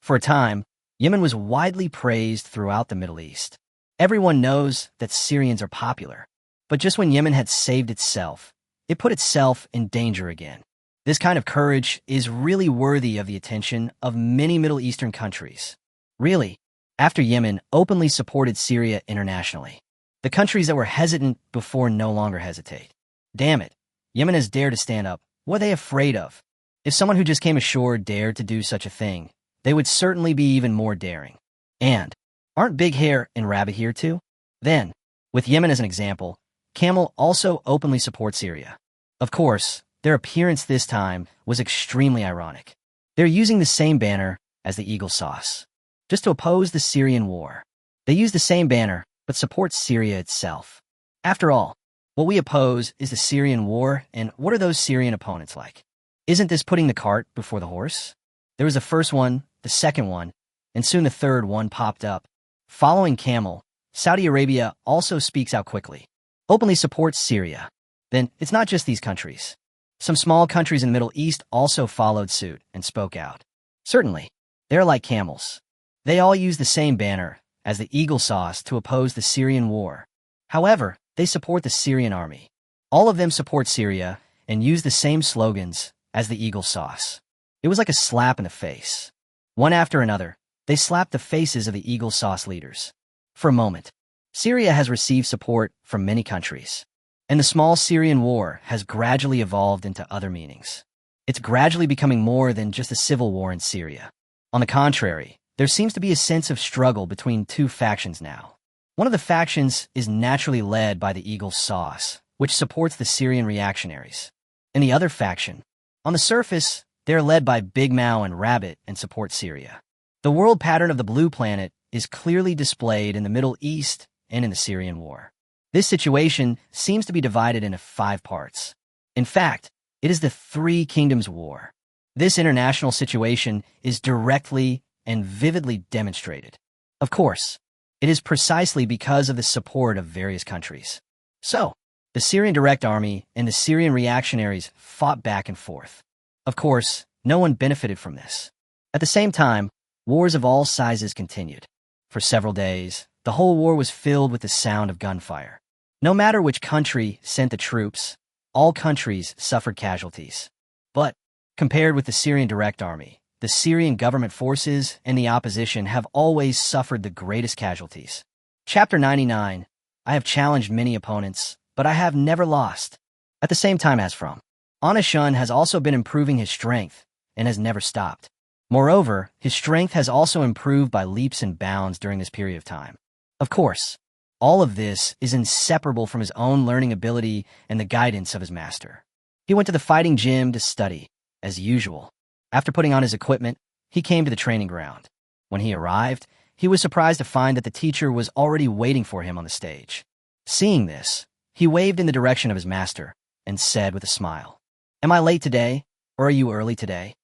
For a time, Yemen was widely praised throughout the Middle East. Everyone knows that Syrians are popular, but just when Yemen had saved itself, it put itself in danger again. This kind of courage is really worthy of the attention of many Middle Eastern countries. Really, after Yemen openly supported Syria internationally, the countries that were hesitant before no longer hesitate. Damn it, Yemen has dared to stand up. What are they afraid of? If someone who just came ashore dared to do such a thing, they would certainly be even more daring. And, aren't Big Hair and Rabbit here too? Then, with Yemen as an example, Camel also openly supports Syria. Of course, their appearance this time was extremely ironic. They're using the same banner as the eagle sauce, just to oppose the Syrian war. They use the same banner, but support Syria itself. After all, what we oppose is the Syrian war, and what are those Syrian opponents like? Isn't this putting the cart before the horse? There was the first one, the second one, and soon the third one popped up. Following Camel, Saudi Arabia also speaks out quickly, openly supports Syria. Then, it's not just these countries. Some small countries in the Middle East also followed suit and spoke out. Certainly, they're like camels. They all use the same banner as the eagle sauce to oppose the Syrian war. However, they support the Syrian army. All of them support Syria and use the same slogans as the eagle sauce. It was like a slap in the face. One after another, they slapped the faces of the eagle sauce leaders. For a moment, Syria has received support from many countries, and the small Syrian war has gradually evolved into other meanings. It's gradually becoming more than just a civil war in Syria. On the contrary, there seems to be a sense of struggle between two factions now. One of the factions is naturally led by the eagle sauce, which supports the Syrian reactionaries. And the other faction, on the surface, they're led by Big Mao and Rabbit and support Syria. The world pattern of the blue planet is clearly displayed in the Middle East and in the Syrian war. This situation seems to be divided into 5 parts. In fact, it is the Three Kingdoms War. This international situation is directly and vividly demonstrated. Of course, it is precisely because of the support of various countries. So, the Syrian Direct Army and the Syrian reactionaries fought back and forth. Of course, no one benefited from this. At the same time, wars of all sizes continued. For several days, the whole war was filled with the sound of gunfire. No matter which country sent the troops, all countries suffered casualties. But, compared with the Syrian Direct Army, the Syrian government forces and the opposition have always suffered the greatest casualties. Chapter 99. I have challenged many opponents, but I have never lost. At the same time as from, Anashun has also been improving his strength and has never stopped. Moreover, his strength has also improved by leaps and bounds during this period of time. Of course, all of this is inseparable from his own learning ability and the guidance of his master. He went to the fighting gym to study, as usual. After putting on his equipment, he came to the training ground. When he arrived, he was surprised to find that the teacher was already waiting for him on the stage. Seeing this, he waved in the direction of his master and said with a smile, "Am I late today, or are you early today?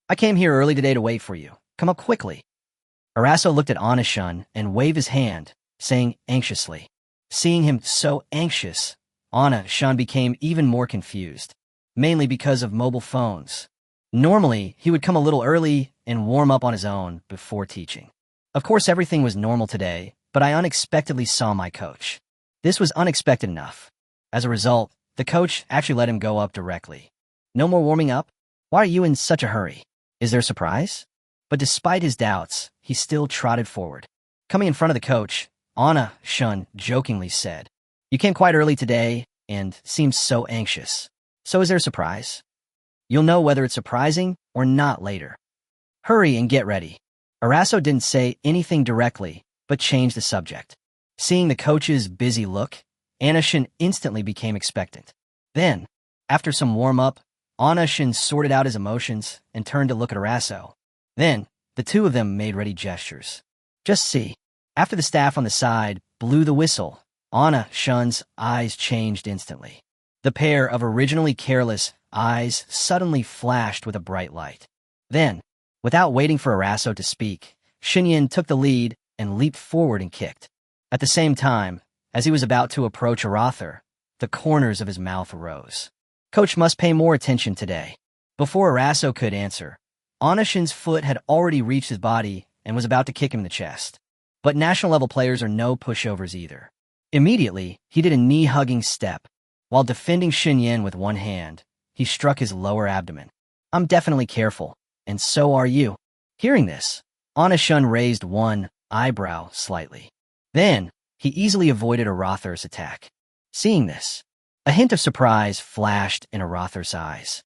I came here early today to wait for you. Come up quickly." Araso looked at Ana-shun and waved his hand, saying anxiously. Seeing him so anxious, Ana-shun became even more confused, mainly because of mobile phones. Normally, he would come a little early and warm up on his own before teaching. Of course, everything was normal today, but I unexpectedly saw my coach. This was unexpected enough. As a result, the coach actually let him go up directly. "No more warming up? Why are you in such a hurry? Is there a surprise?" But despite his doubts, he still trotted forward. Coming in front of the coach, Ana-shun jokingly said, "You came quite early today and seemed so anxious. So is there a surprise? You'll know whether it's surprising or not later. Hurry and get ready." Araso didn't say anything directly, but changed the subject. Seeing the coach's busy look, Ana-shun instantly became expectant. Then, after some warm-up, Ana-shun sorted out his emotions and turned to look at Araso. Then, the two of them made ready gestures. Just see. After the staff on the side blew the whistle, Ana-shun's eyes changed instantly. The pair of originally careless eyes suddenly flashed with a bright light. Then, without waiting for Araso to speak, Shinyan took the lead and leaped forward and kicked. At the same time, as he was about to approach Arather, the corners of his mouth arose. Coach must pay more attention today. Before Araso could answer, Ana-shun's foot had already reached his body and was about to kick him in the chest. But national-level players are no pushovers either. Immediately, he did a knee-hugging step. While defending Shinyan with one hand, he struck his lower abdomen. "I'm definitely careful, and so are you." Hearing this, Ana-shun raised one eyebrow slightly. Then, he easily avoided Arather's attack. Seeing this, a hint of surprise flashed in Arather's eyes.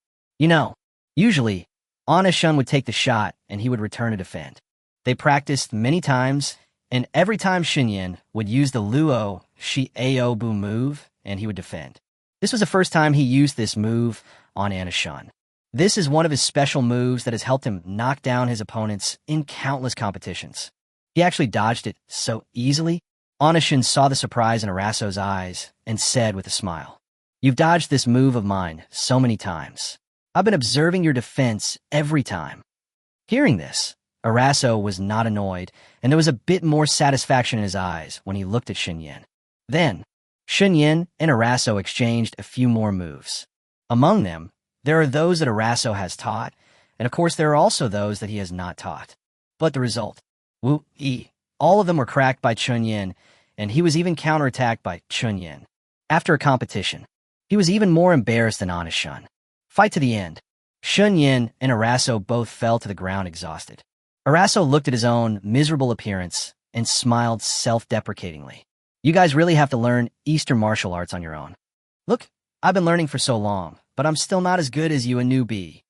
Usually, Ana-shun would take the shot and he would return to defend. They practiced many times, and every time Shinyan would use the Luo Shi-Aobu move, and he would defend. This was the first time he used this move on Ana-shun. This is one of his special moves that has helped him knock down his opponents in countless competitions. He actually dodged it so easily. Ana-shun saw the surprise in Araso's eyes and said with a smile, "You've dodged this move of mine so many times. I've been observing your defense every time." Hearing this, Araso was not annoyed, and there was a bit more satisfaction in his eyes when he looked at Shinyan. Then, Shinyan and Araso exchanged a few more moves. Among them, there are those that Araso has taught, and of course there are also those that he has not taught. But the result, Wu-yi, all of them were cracked by Chunyan, and he was even counterattacked by Chunyan. After a competition, he was even more embarrassed than Ana-shun. Fight to the end. Chunyan and Araso both fell to the ground exhausted. Araso looked at his own miserable appearance and smiled self-deprecatingly. "You guys really have to learn Eastern martial arts on your own. Look, I've been learning for so long, but I'm still not as good as you, a newbie."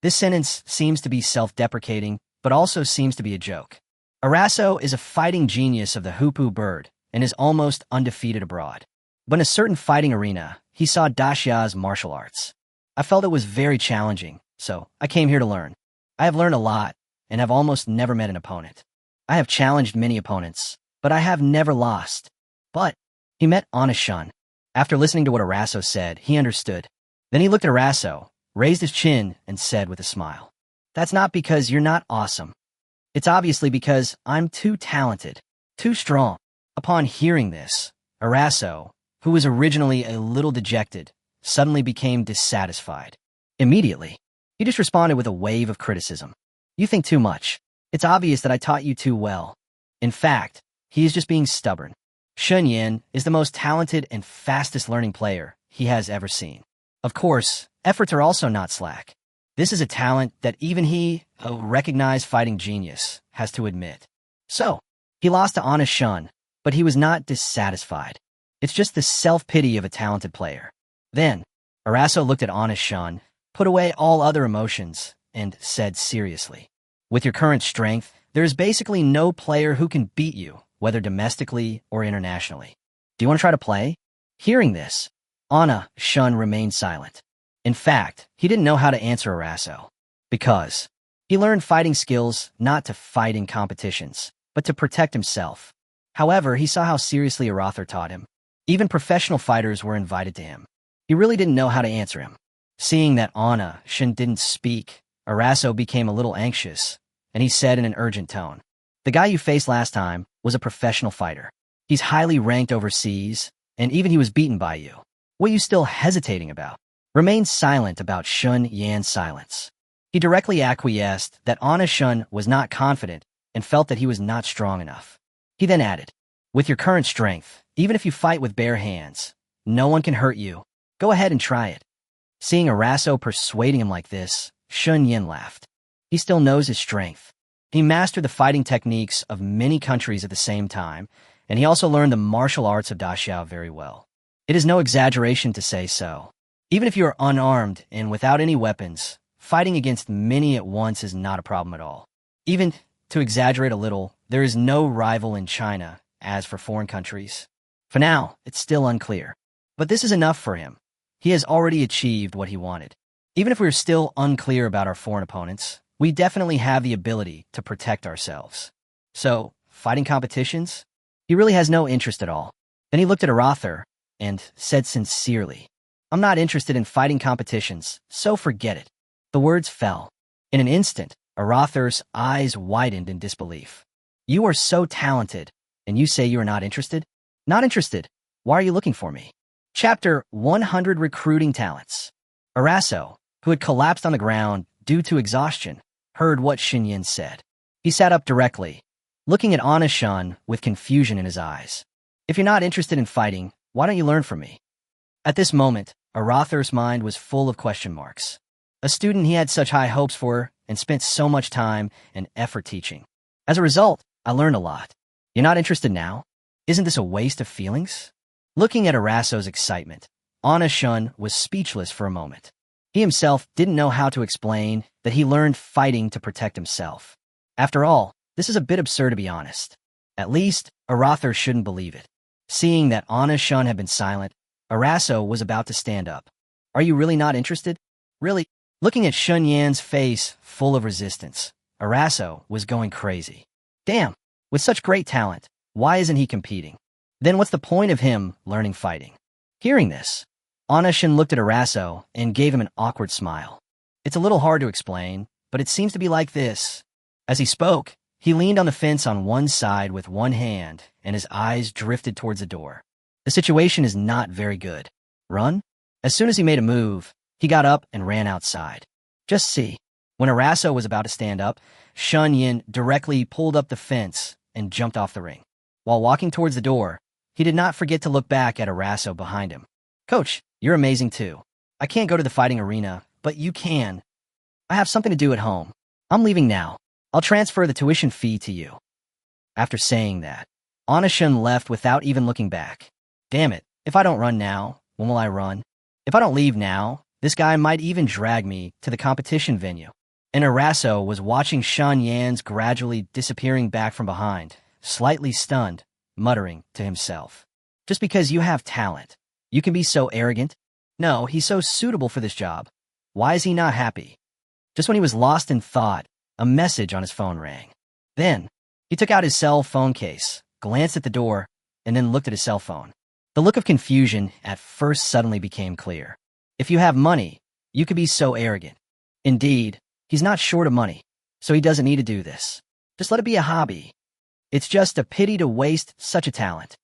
This sentence seems to be self-deprecating, but also seems to be a joke. Araso is a fighting genius of the Hupu bird and is almost undefeated abroad. But in a certain fighting arena, he saw Dashia's martial arts. "I felt it was very challenging, so I came here to learn. I have learned a lot and have almost never met an opponent. I have challenged many opponents, but I have never lost." But he met Ana-shun. After listening to what Araso said, he understood. Then he looked at Araso, raised his chin, and said with a smile, "That's not because you're not awesome. It's obviously because I'm too talented, too strong." Upon hearing this, Araso, who was originally a little dejected, suddenly became dissatisfied. Immediately, he just responded with a wave of criticism. "You think too much. It's obvious that I taught you too well." In fact, he is just being stubborn. Chunyan is the most talented and fastest learning player he has ever seen. Of course, efforts are also not slack. This is a talent that even he, a recognized fighting genius, has to admit. So, he lost to Ana-shun, but he was not dissatisfied. It's just the self-pity of a talented player. Then, Araso looked at Ana-shun, put away all other emotions, and said seriously, "With your current strength, there is basically no player who can beat you, whether domestically or internationally. Do you want to try to play?" Hearing this, Ana-shun remained silent. In fact, he didn't know how to answer Araso, because He learned fighting skills not to fight in competitions, but to protect himself. However, he saw how seriously Arother taught him. Even professional fighters were invited to him. He really didn't know how to answer him. Seeing that Shin didn't speak, Araso became a little anxious, and he said in an urgent tone, "The guy you faced last time was a professional fighter. He's highly ranked overseas, and even he was beaten by you. What are you still hesitating about?" Remain silent about Shun Yan's silence. He directly acquiesced that Shun was not confident and felt that he was not strong enough. He then added, "With your current strength, even if you fight with bare hands, no one can hurt you. Go ahead and try it." Seeing Araso persuading him like this, Shun Yan laughed. He still knows his strength. He mastered the fighting techniques of many countries at the same time, and he also learned the martial arts of Daxiao very well. It is no exaggeration to say so. Even if you are unarmed and without any weapons, fighting against many at once is not a problem at all. Even, to exaggerate a little, there is no rival in China, as for foreign countries. For now, it's still unclear. But this is enough for him. He has already achieved what he wanted. Even if we're still unclear about our foreign opponents, we definitely have the ability to protect ourselves. So, fighting competitions? He really has no interest at all. Then he looked at Arother and said sincerely, "I'm not interested in fighting competitions, so forget it." The words fell. In an instant, Arother's eyes widened in disbelief. "You are so talented, and you say you are not interested?" "Not interested. Why are you looking for me?" Chapter 100 Recruiting Talents. Araso, who had collapsed on the ground due to exhaustion, heard what Xinyan said. He sat up directly, looking at Shun with confusion in his eyes. "If you're not interested in fighting, why don't you learn from me?" At this moment, Arother's mind was full of question marks. A student he had such high hopes for and spent so much time and effort teaching. As a result, I learned a lot. You're not interested now? Isn't this a waste of feelings? Looking at Araso's excitement, Shun was speechless for a moment. He himself didn't know how to explain that he learned fighting to protect himself. After all, this is a bit absurd to be honest. At least, Arother shouldn't believe it. Seeing that Shun had been silent, Araso was about to stand up. "Are you really not interested? Really?" Looking at Shun Yan's face full of resistance, Araso was going crazy. Damn, with such great talent, why isn't he competing? Then what's the point of him learning fighting? Hearing this, Shun looked at Araso and gave him an awkward smile. It's a little hard to explain, but it seems to be like this. As he spoke, he leaned on the fence on one side with one hand, and his eyes drifted towards the door. The situation is not very good. Run? As soon as he made a move, he got up and ran outside. Just see. When Araso was about to stand up, Shun Yan directly pulled up the fence and jumped off the ring. While walking towards the door, he did not forget to look back at Araso behind him. "Coach, you're amazing too. I can't go to the fighting arena, but you can. I have something to do at home. I'm leaving now. I'll transfer the tuition fee to you." After saying that, Shun left without even looking back. Damn it, if I don't run now, when will I run? If I don't leave now, this guy might even drag me to the competition venue. And Araso was watching Shun Yan's gradually disappearing back from behind, slightly stunned, muttering to himself. Just because you have talent, you can be so arrogant? No, he's so suitable for this job. Why is he not happy? Just when he was lost in thought, a message on his phone rang. Then, he took out his cell phone case, glanced at the door, and then looked at his cell phone. The look of confusion at first suddenly became clear. If you have money, you could be so arrogant. Indeed, he's not short of money, so he doesn't need to do this. Just let it be a hobby. It's just a pity to waste such a talent.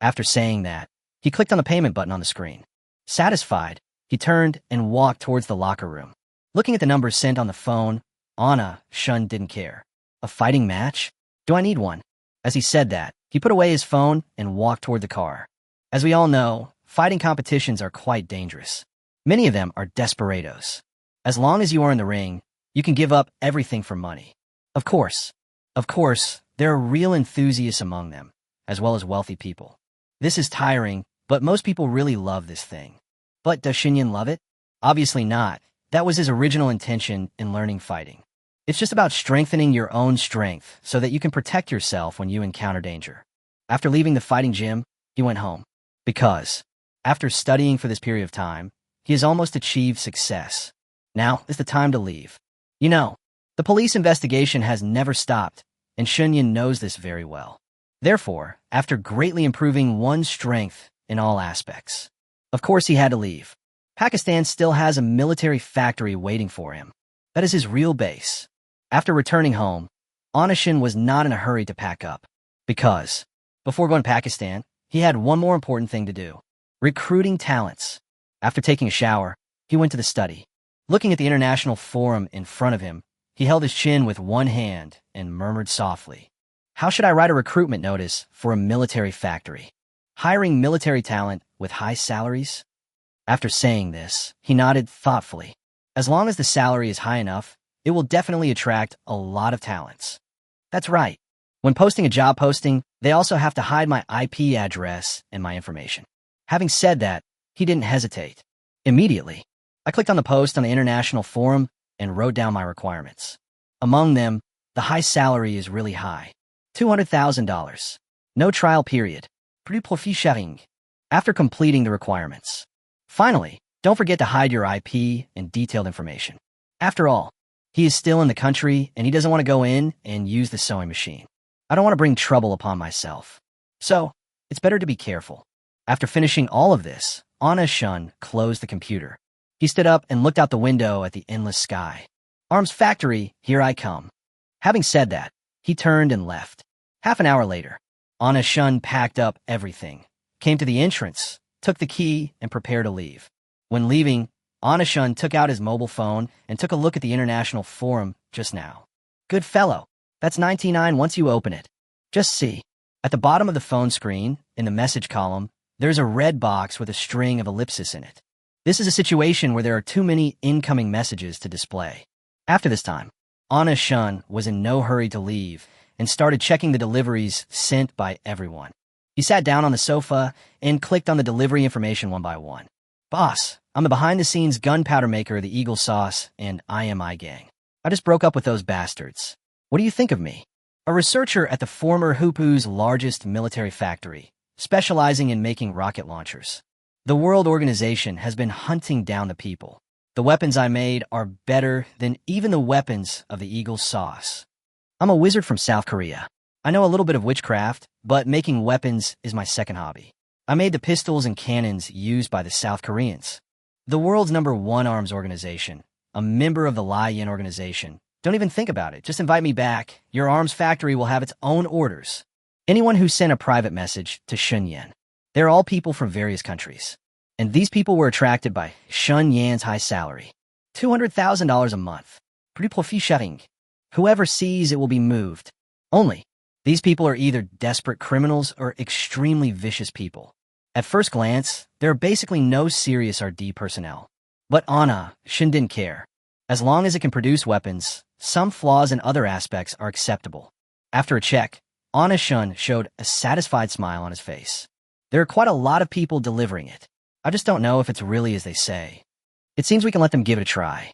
After saying that, he clicked on the payment button on the screen. Satisfied, he turned and walked towards the locker room. Looking at the numbers sent on the phone, Shun didn't care. A fighting match? Do I need one? As he said that, he put away his phone and walked toward the car. As we all know, fighting competitions are quite dangerous. Many of them are desperados. As long as you are in the ring, you can give up everything for money. Of course, there are real enthusiasts among them, as well as wealthy people. This is tiring, but most people really love this thing. But does Xinyan love it? Obviously not. That was his original intention in learning fighting. It's just about strengthening your own strength so that you can protect yourself when you encounter danger. After leaving the fighting gym, he went home. Because, after studying for this period of time, he has almost achieved success. Now is the time to leave. You know, The police investigation has never stopped, and Shunyan knows this very well. Therefore, after greatly improving one's strength in all aspects, of course he had to leave. Pakistan still has a military factory waiting for him. That is his real base. After returning home, Anushin was not in a hurry to pack up, because, before going to Pakistan, he had one more important thing to do: recruiting talents. After taking a shower, he went to the study. Looking at the international forum in front of him, he held his chin with one hand and murmured softly, "How should I write a recruitment notice for a military factory? Hiring military talent with high salaries?" After saying this, he nodded thoughtfully. As long as the salary is high enough, it will definitely attract a lot of talents. That's right. When posting a job posting, they also have to hide my IP address and my information. Having said that, he didn't hesitate. Immediately, I clicked on the post on the international forum and wrote down my requirements. Among them, the high salary is really high. $200,000. No trial period. Plus profit sharing. After completing the requirements. Finally, don't forget to hide your IP and detailed information. After all, he is still in the country and he doesn't want to go in and use the sewing machine. I don't want to bring trouble upon myself. So, it's better to be careful. After finishing all of this, Anushin closed the computer. He stood up and looked out the window at the endless sky. Arms factory, here I come. Having said that, he turned and left. Half an hour later, Anushin packed up everything, came to the entrance, took the key, and prepared to leave. When leaving, Anushin took out his mobile phone and took a look at the international forum just now. Good fellow. That's 99 once you open it. Just see. At the bottom of the phone screen, in the message column, there's a red box with a string of ellipses in it. This is a situation where there are too many incoming messages to display. After this time, Anushin was in no hurry to leave and started checking the deliveries sent by everyone. He sat down on the sofa and clicked on the delivery information one by one. "Boss, I'm the behind-the-scenes gunpowder maker of the Eagle Sauce and IMI gang. I just broke up with those bastards. What do you think of me? A researcher at the former Hupu's largest military factory, specializing in making rocket launchers. The World Organization has been hunting down the people. The weapons I made are better than even the weapons of the Eagle Sauce. I'm a wizard from South Korea. I know a little bit of witchcraft, but making weapons is my second hobby. I made the pistols and cannons used by the South Koreans. The world's #1 arms organization, a member of the Lion organization. Don't even think about it. Just invite me back. Your arms factory will have its own orders." Anyone who sent a private message to Shunyan. They're all people from various countries. And these people were attracted by Shunyan's high salary. $200,000 a month. Plus profit sharing. Whoever sees it will be moved. Only, these people are either desperate criminals or extremely vicious people. At first glance, there are basically no serious RD personnel. But Anushin didn't care. As long as it can produce weapons, some flaws in other aspects are acceptable. After a check, Anushin showed a satisfied smile on his face. There are quite a lot of people delivering it. I just don't know if it's really as they say. It seems we can let them give it a try.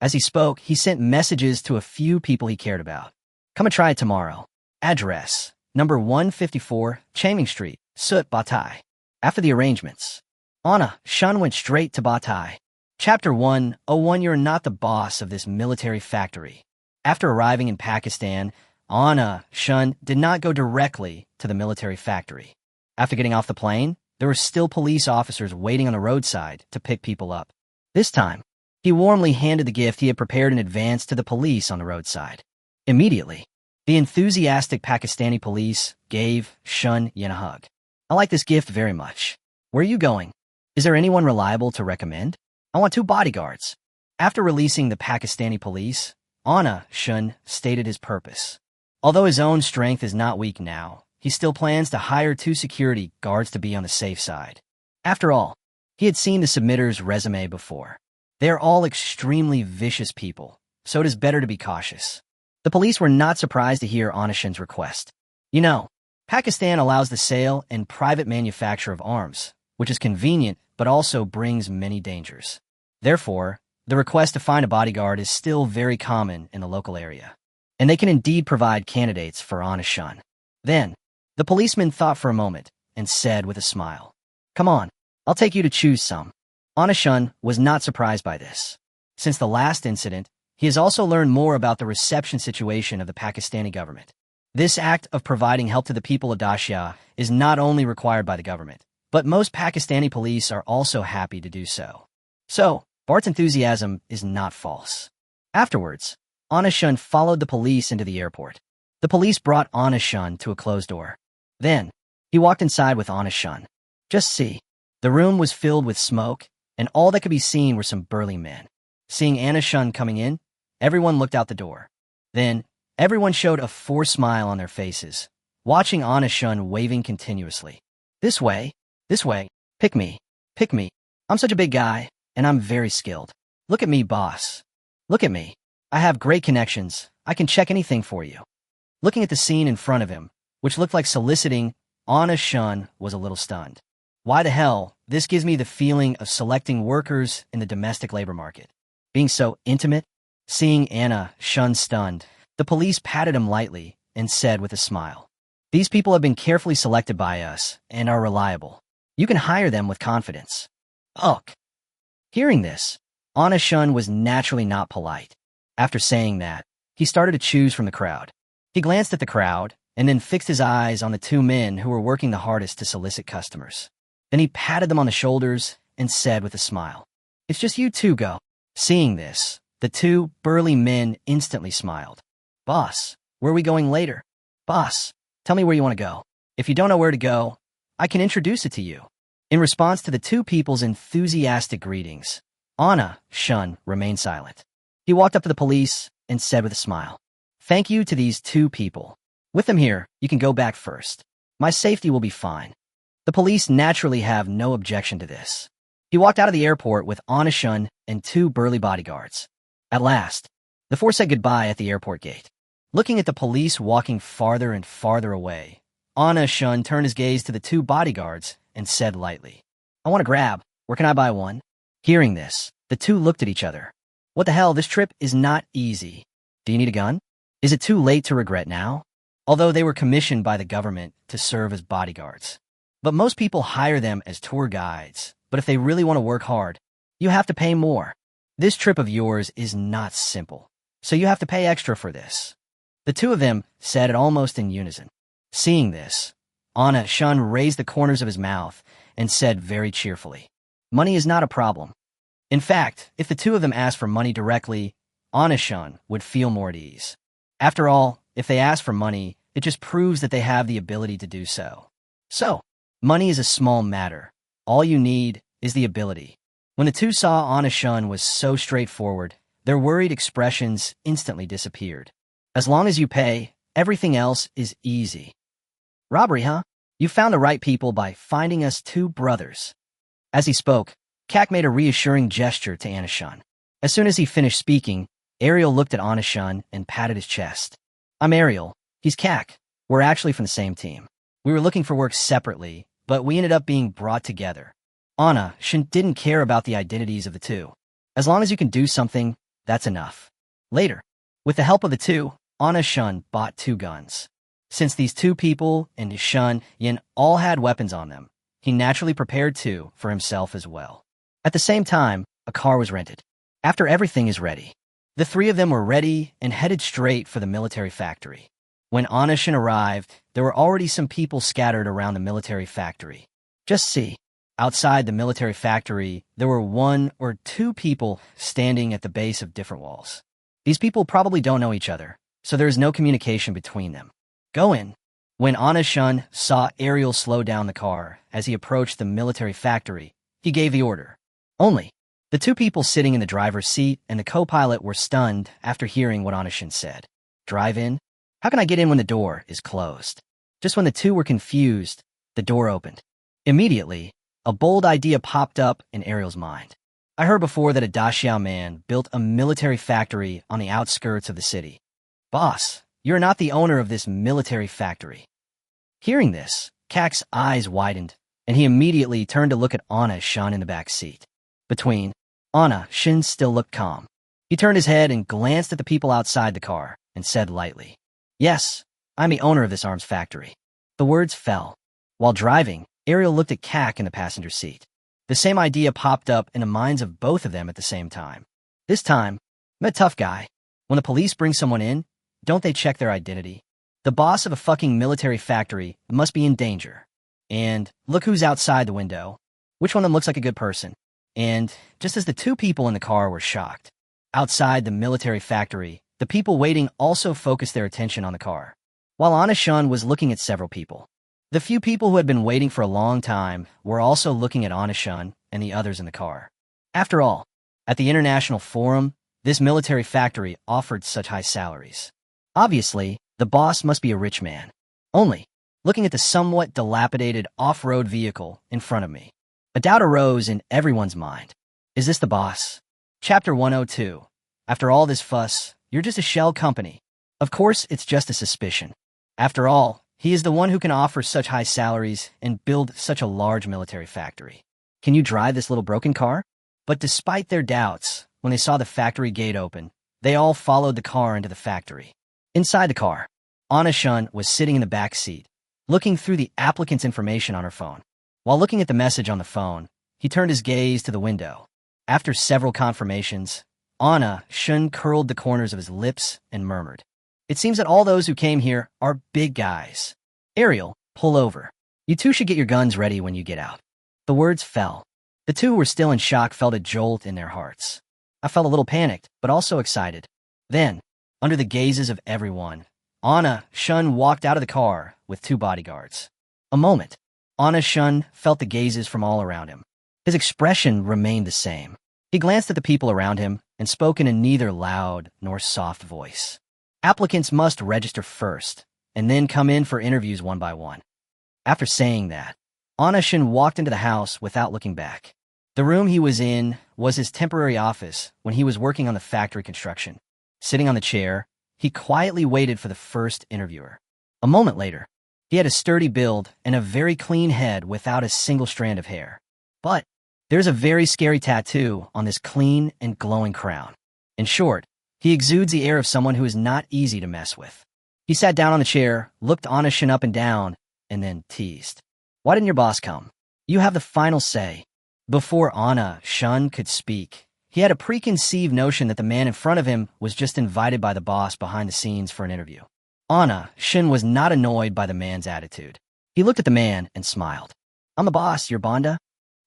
As he spoke, he sent messages to a few people he cared about. Come and try it tomorrow. Address, number 154, Changming Street, Sut, Batai. After the arrangements, Anushin went straight to Batai. Chapter 101. You're not the boss of this military factory. After arriving in Pakistan, Anushin did not go directly to the military factory. After getting off the plane, there were still police officers waiting on the roadside to pick people up. This time, he warmly handed the gift he had prepared in advance to the police on the roadside. Immediately, the enthusiastic Pakistani police gave Shunyan a hug. "I like this gift very much. Where are you going? Is there anyone reliable to recommend? I want 2 bodyguards." After releasing the Pakistani police, Anushin stated his purpose. Although his own strength is not weak now, he still plans to hire 2 security guards to be on the safe side. After all, he had seen the submitter's resume before. They are all extremely vicious people, so it is better to be cautious. The police were not surprised to hear Anushin's request. You know, Pakistan allows the sale and private manufacture of arms, which is convenient but also brings many dangers. Therefore, the request to find a bodyguard is still very common in the local area, and they can indeed provide candidates for Anushin. Then, the policeman thought for a moment and said with a smile, "Come on, I'll take you to choose some." Anushin was not surprised by this. Since the last incident, he has also learned more about the reception situation of the Pakistani government. This act of providing help to the people of Dacia is not only required by the government, but most Pakistani police are also happy to do so. So, Bart's enthusiasm is not false. Afterwards, Anishun followed the police into the airport. The police brought Anishun to a closed door. Then, he walked inside with Anishun. Just see. The room was filled with smoke, and all that could be seen were some burly men. Seeing Anishun coming in, everyone looked out the door. Then, everyone showed a forced smile on their faces, watching Anishun waving continuously. This way, pick me, pick me. I'm such a big guy, and I'm very skilled. Look at me, boss. Look at me. I have great connections. I can check anything for you. Looking at the scene in front of him, which looked like soliciting, Anishun was a little stunned. Why the hell? This gives me the feeling of selecting workers in the domestic labor market. Being so intimate, seeing Anna Shun stunned, the police patted him lightly and said with a smile, "These people have been carefully selected by us and are reliable. You can hire them with confidence." Ugh. Hearing this, Anna Shun was naturally not polite. After saying that, he started to choose from the crowd. He glanced at the crowd and then fixed his eyes on the two men who were working the hardest to solicit customers. Then he patted them on the shoulders and said with a smile, "It's just you two go." Seeing this, the two burly men instantly smiled. "Boss, where are we going later?" "Boss, tell me where you want to go. If you don't know where to go, I can introduce it to you." In response to the two people's enthusiastic greetings, Anna Shun remained silent. He walked up to the police and said with a smile, "Thank you to these two people. With them here, you can go back first. My safety will be fine." The police naturally have no objection to this. He walked out of the airport with Anna Shun and two burly bodyguards. At last, the four said goodbye at the airport gate. Looking at the police walking farther and farther away, Anna Shun turned his gaze to the two bodyguards and said lightly, "I want to grab. Where can I buy one?" Hearing this, the two looked at each other. What the hell, this trip is not easy. Do you need a gun? Is it too late to regret now? Although they were commissioned by the government to serve as bodyguards. But most people hire them as tour guides. But if they really want to work hard, you have to pay more. This trip of yours is not simple, so you have to pay extra for this. The two of them said it almost in unison. Seeing this, Anna Shun raised the corners of his mouth and said very cheerfully, "Money is not a problem." In fact, if the two of them asked for money directly, Anna Shun would feel more at ease. After all, if they ask for money, it just proves that they have the ability to do so. So, money is a small matter. All you need is the ability. When the two saw Anna Shun was so straightforward, their worried expressions instantly disappeared. As long as you pay, everything else is easy. "Robbery, huh? You found the right people by finding us two brothers." As he spoke, Kak made a reassuring gesture to Anna Shun. As soon as he finished speaking, Ariel looked at Anna Shun and patted his chest. "I'm Ariel. He's Kak. We're actually from the same team. We were looking for work separately, but we ended up being brought together." Anna Shun didn't care about the identities of the two. As long as you can do something, that's enough. Later, with the help of the two, Anna Shun bought two guns. Since these two people and Shun Yin all had weapons on them, he naturally prepared two for himself as well. At the same time, a car was rented. After everything is ready, the three of them were ready and headed straight for the military factory. When Anna Shun arrived, there were already some people scattered around the military factory. Just see, outside the military factory, there were one or two people standing at the base of different walls. These people probably don't know each other, so there is no communication between them. Go in. When Anna Shun saw Ariel slow down the car as he approached the military factory, he gave the order. Only, the two people sitting in the driver's seat and the co-pilot were stunned after hearing what Anna Shun said. "Drive in? How can I get in when the door is closed?" Just when the two were confused, the door opened. Immediately, a bold idea popped up in Ariel's mind. "I heard before that a Daxiao man built a military factory on the outskirts of the city. Boss, you're not the owner of this military factory." Hearing this, Kak's eyes widened, and he immediately turned to look at Anna Shun in the back seat. Between, Anna Shun still looked calm. He turned his head and glanced at the people outside the car and said lightly, "Yes, I'm the owner of this arms factory." The words fell. While driving, Ariel looked at Kak in the passenger seat. The same idea popped up in the minds of both of them at the same time. This time, I'm a tough guy. When the police bring someone in, don't they check their identity? The boss of a fucking military factory must be in danger. And look who's outside the window. Which one of them looks like a good person? And just as the two people in the car were shocked, outside the military factory, the people waiting also focused their attention on the car, while Anna-shun was looking at several people. The few people who had been waiting for a long time were also looking at Anna-shun and the others in the car. After all, at the International Forum, this military factory offered such high salaries. Obviously, the boss must be a rich man. Only, looking at the somewhat dilapidated off-road vehicle in front of me, a doubt arose in everyone's mind. Is this the boss? Chapter 102. After all this fuss, you're just a shell company. Of course, it's just a suspicion. After all, he is the one who can offer such high salaries and build such a large military factory. Can you drive this little broken car? But despite their doubts, when they saw the factory gate open, they all followed the car into the factory. Inside the car, Anna-shun was sitting in the back seat, looking through the applicant's information on her phone. While looking at the message on the phone, he turned his gaze to the window. After several confirmations, Anna-shun curled the corners of his lips and murmured, "It seems that all those who came here are big guys. Ariel, pull over. You two should get your guns ready when you get out." The words fell. The two who were still in shock felt a jolt in their hearts. I felt a little panicked, but also excited. Then, under the gazes of everyone, Anna-shun walked out of the car with two bodyguards. A moment, Anna-shun felt the gazes from all around him. His expression remained the same. He glanced at the people around him and spoke in a neither loud nor soft voice. Applicants must register first, and then come in for interviews one by one. After saying that, Anna-shun walked into the house without looking back. The room he was in was his temporary office when he was working on the factory construction. Sitting on the chair, he quietly waited for the first interviewer. A moment later, he had a sturdy build and a very clean head without a single strand of hair. But there's a very scary tattoo on this clean and glowing crown. In short, he exudes the air of someone who is not easy to mess with. He sat down on the chair, looked Anna-shun up and down, and then teased. "Why didn't your boss come? You have the final say." Before Anna-shun could speak, he had a preconceived notion that the man in front of him was just invited by the boss behind the scenes for an interview. Anna-shun was not annoyed by the man's attitude. He looked at the man and smiled. "I'm the boss, you're Banda."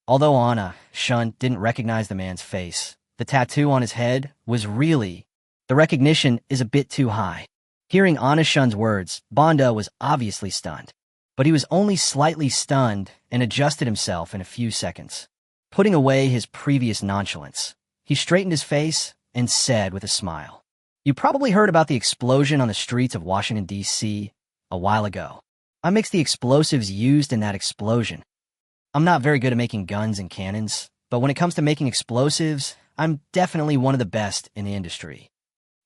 Although Anna-shun didn't recognize the man's face, the tattoo on his head was really... The recognition is a bit too high. Hearing Anna-shun's words, Banda was obviously stunned. But he was only slightly stunned and adjusted himself in a few seconds. Putting away his previous nonchalance, he straightened his face and said with a smile, "You probably heard about the explosion on the streets of Washington, D.C. a while ago. I mixed the explosives used in that explosion. I'm not very good at making guns and cannons, but when it comes to making explosives, I'm definitely one of the best in the industry."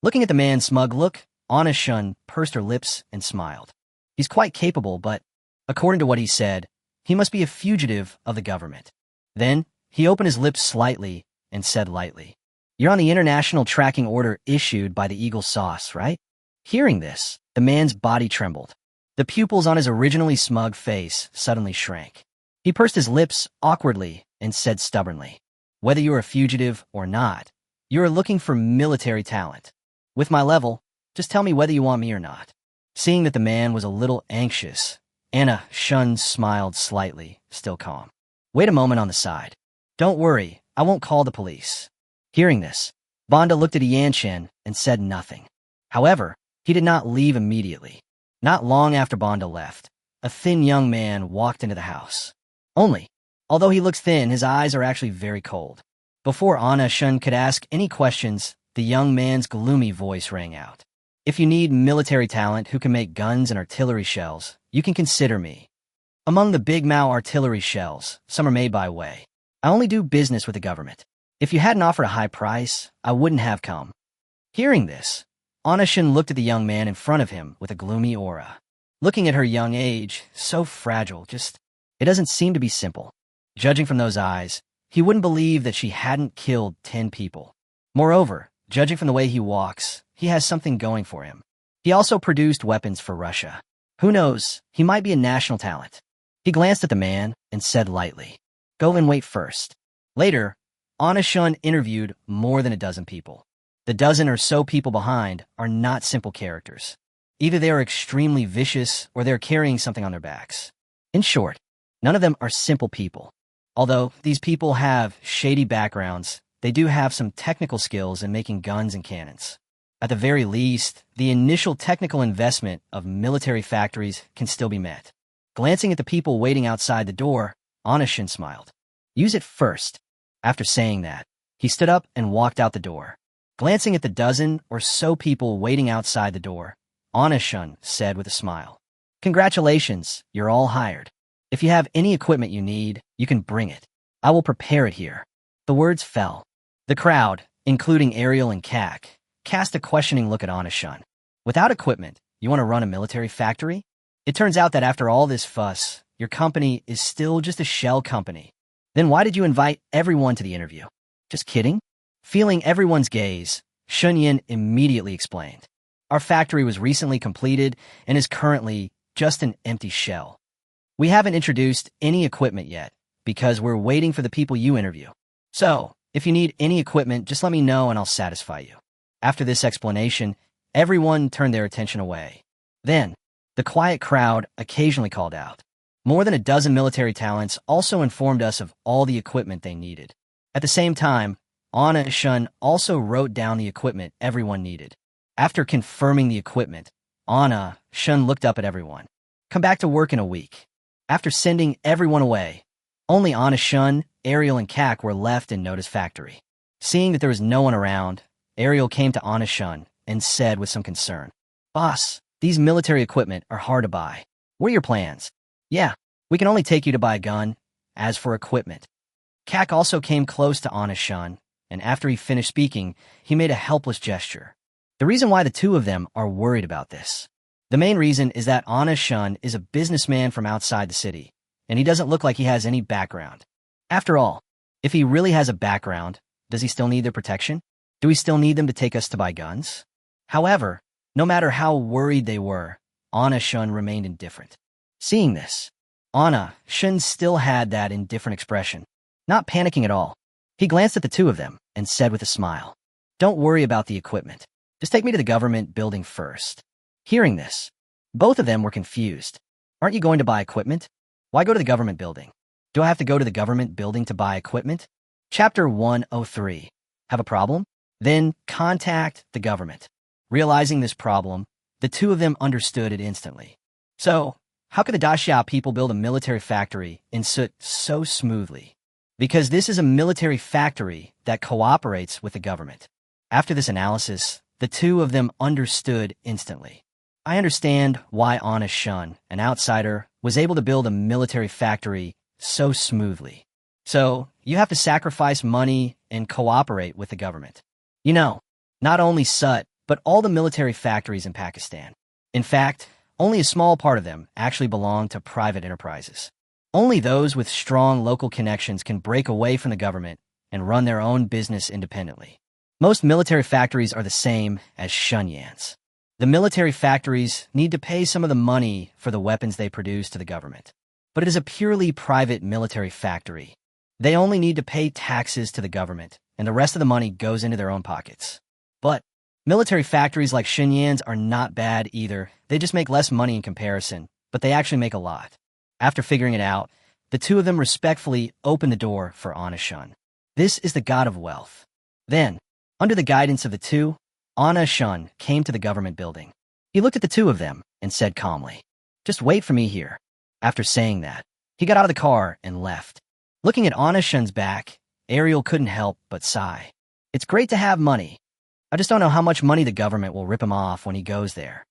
Looking at the man's smug look, Anna-shun pursed her lips and smiled. He's quite capable, but, according to what he said, he must be a fugitive of the government. Then, he opened his lips slightly and said lightly, "You're on the international tracking order issued by the Eagle Sauce, right?" Hearing this, the man's body trembled. The pupils on his originally smug face suddenly shrank. He pursed his lips awkwardly and said stubbornly, "Whether you're a fugitive or not, you are looking for military talent. With my level, just tell me whether you want me or not." Seeing that the man was a little anxious, Anna-shun smiled slightly, still calm. "Wait a moment on the side. Don't worry, I won't call the police." Hearing this, Banda looked at Yan-chen and said nothing. However, he did not leave immediately. Not long after Banda left, a thin young man walked into the house. Although he looks thin, his eyes are actually very cold. Before Anna-shun could ask any questions, the young man's gloomy voice rang out. "If you need military talent who can make guns and artillery shells, you can consider me. Among the Big Mao artillery shells, some are made by Wei. I only do business with the government. If you hadn't offered a high price, I wouldn't have come." Hearing this, Anna-shun looked at the young man in front of him with a gloomy aura. Looking at her young age, so fragile, it doesn't seem to be simple. Judging from those eyes, he wouldn't believe that she hadn't killed 10 people. Moreover, judging from the way he walks, he has something going for him. He also produced weapons for Russia. Who knows, he might be a national talent. He glanced at the man and said lightly, "Go and wait first." Later, Anna-shun interviewed more than a dozen people. The dozen or so people behind are not simple characters. Either they are extremely vicious or they're carrying something on their backs. In short, none of them are simple people. Although these people have shady backgrounds, they do have some technical skills in making guns and cannons. At the very least, the initial technical investment of military factories can still be met. Glancing at the people waiting outside the door, Anashin smiled. Use it first. After saying that, he stood up and walked out the door. Glancing at the dozen or so people waiting outside the door, Anashin said with a smile, "Congratulations, you're all hired. If you have any equipment you need, you can bring it. I will prepare it here." The words fell. The crowd, including Ariel and Kak, cast a questioning look at Anashin. Without equipment, you want to run a military factory? It turns out that after all this fuss, your company is still just a shell company. Then why did you invite everyone to the interview? Just kidding? Feeling everyone's gaze, Shunyin immediately explained. Our factory was recently completed and is currently just an empty shell. We haven't introduced any equipment yet because we're waiting for the people you interview. So, if you need any equipment, just let me know and I'll satisfy you. After this explanation, everyone turned their attention away. Then, the quiet crowd occasionally called out. More than a dozen military talents also informed us of all the equipment they needed. At the same time, Anashin also wrote down the equipment everyone needed. After confirming the equipment, Anashin looked up at everyone. Come back to work in a week. After sending everyone away, only Anashin, Ariel, and Kak were left in Noda's factory. Seeing that there was no one around, Ariel came to Anashin and said with some concern, "Boss, these military equipment are hard to buy. What are your plans?" "Yeah, we can only take you to buy a gun. As for equipment." Kak also came close to Anashin, and after he finished speaking, he made a helpless gesture. The reason why the two of them are worried about this. The main reason is that Anashin is a businessman from outside the city, and he doesn't look like he has any background. After all, if he really has a background, does he still need their protection? Do we still need them to take us to buy guns? However, no matter how worried they were, Anashin remained indifferent. Seeing this, Anashin still had that indifferent expression, not panicking at all. He glanced at the two of them and said with a smile, "Don't worry about the equipment. Just take me to the government building first." Hearing this, both of them were confused. Aren't you going to buy equipment? Why go to the government building? Do I have to go to the government building to buy equipment? Chapter 103. Have a problem? Then contact the government. Realizing this problem, the two of them understood it instantly. So, how could the Daxia people build a military factory in Soot so smoothly? Because this is a military factory that cooperates with the government. After this analysis, the two of them understood instantly. I understand why Anashin, an outsider, was able to build a military factory so smoothly. So, you have to sacrifice money and cooperate with the government. You know, not only Soot, but all the military factories in Pakistan. In fact, only a small part of them actually belong to private enterprises. Only those with strong local connections can break away from the government and run their own business independently. Most military factories are the same as Shunyan's. The military factories need to pay some of the money for the weapons they produce to the government. But it is a purely private military factory. They only need to pay taxes to the government, and the rest of the money goes into their own pockets. But military factories like Shunyan's are not bad either. They just make less money in comparison, but they actually make a lot. After figuring it out, the two of them respectfully opened the door for Anashin. This is the god of wealth. Then, under the guidance of the two, Anashin came to the government building. He looked at the two of them and said calmly, "Just wait for me here." After saying that, he got out of the car and left. Looking at Anashin's back, Ariel couldn't help but sigh. It's great to have money. I just don't know how much money the government will rip him off when he goes there.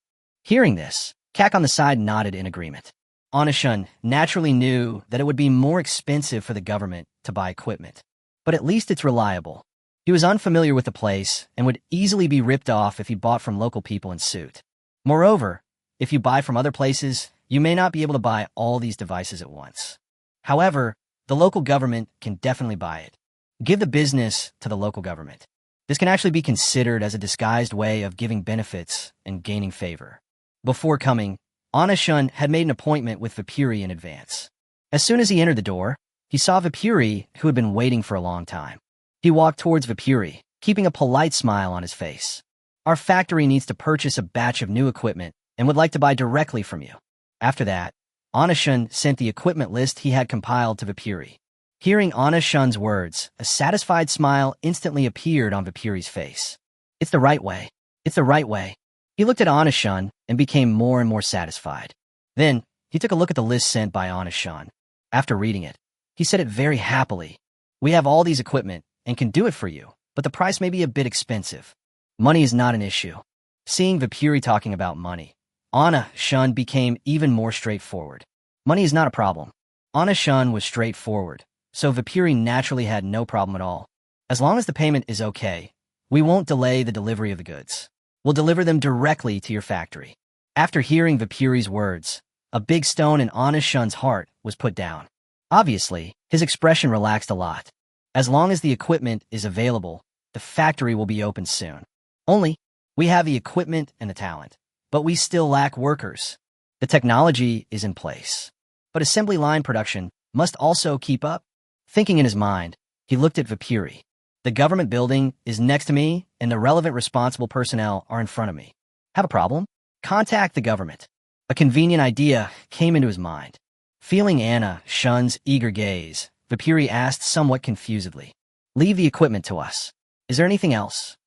Hearing this, Kak on the side nodded in agreement. Anashin naturally knew that it would be more expensive for the government to buy equipment, but at least it's reliable. He was unfamiliar with the place and would easily be ripped off if he bought from local people in Soot. Moreover, if you buy from other places, you may not be able to buy all these devices at once. However, the local government can definitely buy it. Give the business to the local government. This can actually be considered as a disguised way of giving benefits and gaining favor. Before coming, Anashin had made an appointment with Vipuri in advance. As soon as he entered the door, he saw Vipuri, who had been waiting for a long time. He walked towards Vipuri, keeping a polite smile on his face. Our factory needs to purchase a batch of new equipment and would like to buy directly from you. After that, Anashun sent the equipment list he had compiled to Vipuri. Hearing Anashun's words, a satisfied smile instantly appeared on Vipuri's face. It's the right way. It's the right way. He looked at Anashun and became more and more satisfied. Then, he took a look at the list sent by Anashun. After reading it, he said it very happily. We have all these equipment and can do it for you, but the price may be a bit expensive. Money is not an issue. Seeing Vipuri talking about money, Anashun became even more straightforward. Money is not a problem. Anashun was straightforward, so Vipuri naturally had no problem at all. As long as the payment is okay, we won't delay the delivery of the goods. We'll deliver them directly to your factory. After hearing Vipuri's words, a big stone in Anashun's heart was put down. Obviously, his expression relaxed a lot. As long as the equipment is available, the factory will be open soon. Only, we have the equipment and the talent, but we still lack workers. The technology is in place, but assembly line production must also keep up. Thinking in his mind, he looked at Vipuri. The government building is next to me, and the relevant responsible personnel are in front of me. Have a problem? Contact the government. A convenient idea came into his mind. Feeling Anashun's eager gaze, Vipuri asked somewhat confusedly, "Leave the equipment to us. Is there anything else?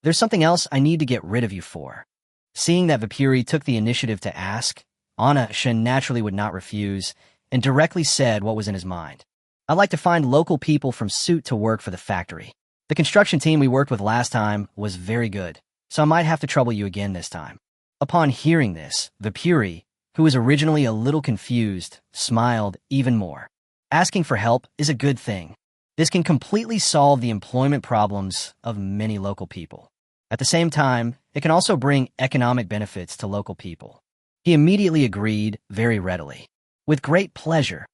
There's something else I need to get rid of you for." Seeing that Vipuri took the initiative to ask, Anashun naturally would not refuse, and directly said what was in his mind. "I'd like to find local people from suit to work for the factory. The construction team we worked with last time was very good, so I might have to trouble you again this time." Upon hearing this, Vipuri, who was originally a little confused, smiled even more. Asking for help is a good thing. This can completely solve the employment problems of many local people. At the same time, it can also bring economic benefits to local people. He immediately agreed very readily. With great pleasure.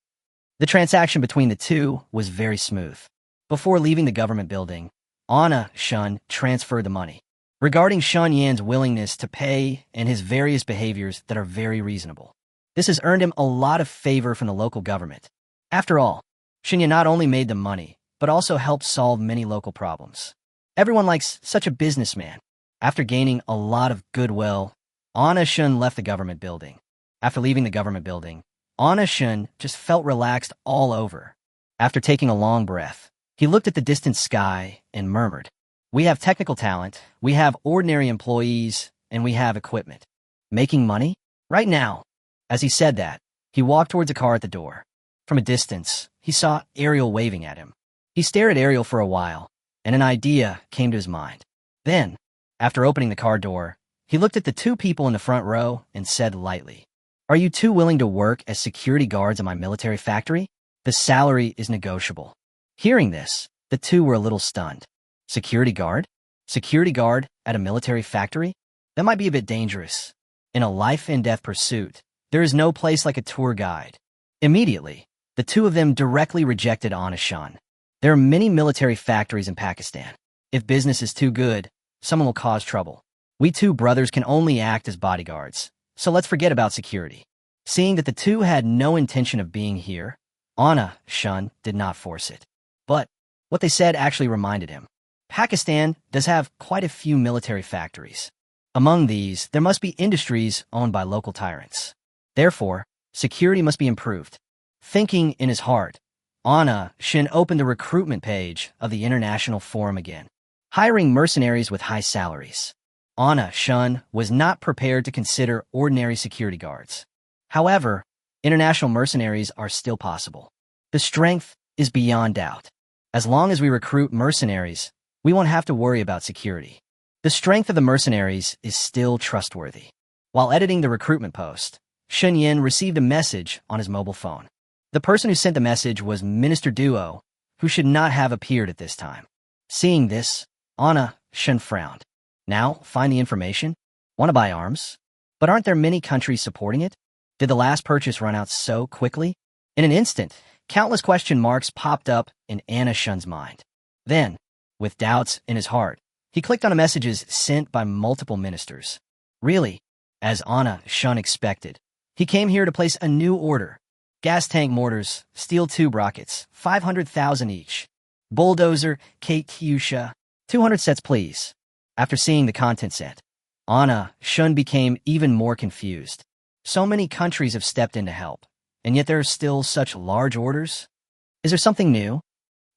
The transaction between the two was very smooth. Before leaving the government building, Anashun transferred the money. Regarding Shun Yan's willingness to pay and his various behaviors that are very reasonable. This has earned him a lot of favor from the local government. After all, Shun Yan not only made the money, but also helped solve many local problems. Everyone likes such a businessman. After gaining a lot of goodwill, Anashun left the government building. After leaving the government building, Anashun just felt relaxed all over. After taking a long breath, he looked at the distant sky and murmured, "We have technical talent, we have ordinary employees, and we have equipment. Making money? Right now." As he said that, he walked towards a car at the door. From a distance, he saw Ariel waving at him. He stared at Ariel for a while, and an idea came to his mind. Then, after opening the car door, he looked at the two people in the front row and said lightly, "Are you two willing to work as security guards in my military factory? The salary is negotiable." Hearing this, the two were a little stunned. Security guard? Security guard at a military factory? That might be a bit dangerous. In a life-and-death pursuit, there is no place like a tour guide. Immediately, the two of them directly rejected Anashun. There are many military factories in Pakistan. If business is too good, someone will cause trouble. We two brothers can only act as bodyguards, so let's forget about security. Seeing that the two had no intention of being here, Anashun did not force it. But what they said actually reminded him. Pakistan does have quite a few military factories. Among these, there must be industries owned by local tyrants. Therefore, security must be improved. Thinking in his heart, Anashun opened the recruitment page of the International Forum again, hiring mercenaries with high salaries. Anashun was not prepared to consider ordinary security guards. However, international mercenaries are still possible. The strength is beyond doubt. As long as we recruit mercenaries, we won't have to worry about security. The strength of the mercenaries is still trustworthy. While editing the recruitment post, Shun Yan received a message on his mobile phone. The person who sent the message was Minister Duo, who should not have appeared at this time. Seeing this, Anashun frowned. Now, find the information? Want to buy arms? But aren't there many countries supporting it? Did the last purchase run out so quickly? In an instant, countless question marks popped up in Anashun's mind. Then, with doubts in his heart, he clicked on the messages sent by multiple ministers. Really, as Anashun expected, he came here to place a new order. Gas tank mortars, steel tube rockets, 500,000 each. Bulldozer, Katyusha, 200 sets, please. After seeing the content set, Anna Shun became even more confused. So many countries have stepped in to help, and yet there are still such large orders? Is there something new?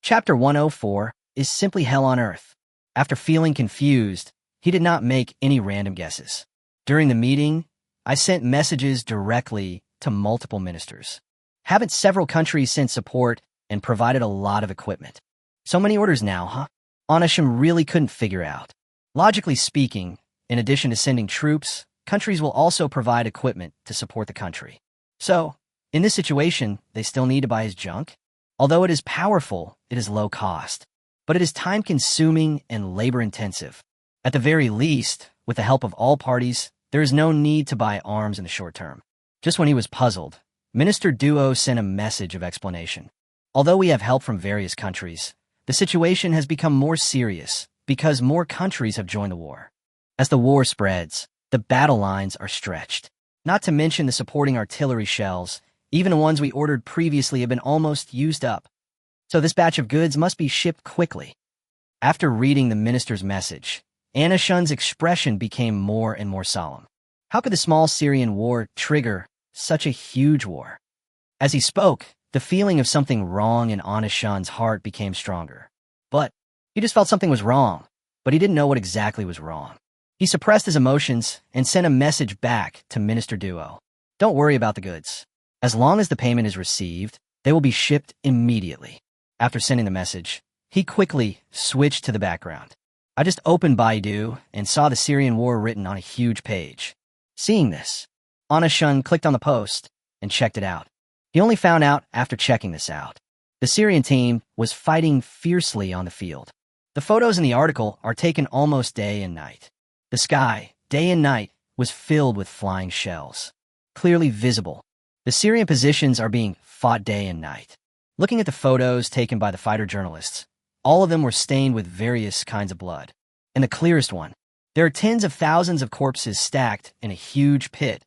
Chapter 104 is simply hell on earth. After feeling confused, he did not make any random guesses. During the meeting, I sent messages directly to multiple ministers. Haven't several countries sent support and provided a lot of equipment? So many orders now, huh? Onishim really couldn't figure out. Logically speaking, in addition to sending troops, countries will also provide equipment to support the country. So, in this situation, they still need to buy his junk? Although it is powerful, it is low cost. But it is time-consuming and labor-intensive. At the very least, with the help of all parties, there is no need to buy arms in the short term. Just when he was puzzled, Minister Duo sent a message of explanation. Although we have help from various countries, the situation has become more serious because more countries have joined the war. As the war spreads, the battle lines are stretched. Not to mention the supporting artillery shells, even the ones we ordered previously have been almost used up. So this batch of goods must be shipped quickly. After reading the minister's message, Anna Shun's expression became more and more solemn. How could the small Syrian war trigger such a huge war? As he spoke, the feeling of something wrong in Anna Shun's heart became stronger. But he just felt something was wrong, but he didn't know what exactly was wrong. He suppressed his emotions and sent a message back to Minister Duo. Don't worry about the goods. As long as the payment is received, they will be shipped immediately. After sending the message, he quickly switched to the background. I just opened Baidu and saw the Syrian war written on a huge page. Seeing this, Anna Shun clicked on the post and checked it out. He only found out after checking this out. The Syrian team was fighting fiercely on the field. The photos in the article are taken almost day and night. The sky, day and night, was filled with flying shells. Clearly visible, the Syrian positions are being fought day and night. Looking at the photos taken by the fighter journalists, all of them were stained with various kinds of blood. In the clearest one, there are tens of thousands of corpses stacked in a huge pit,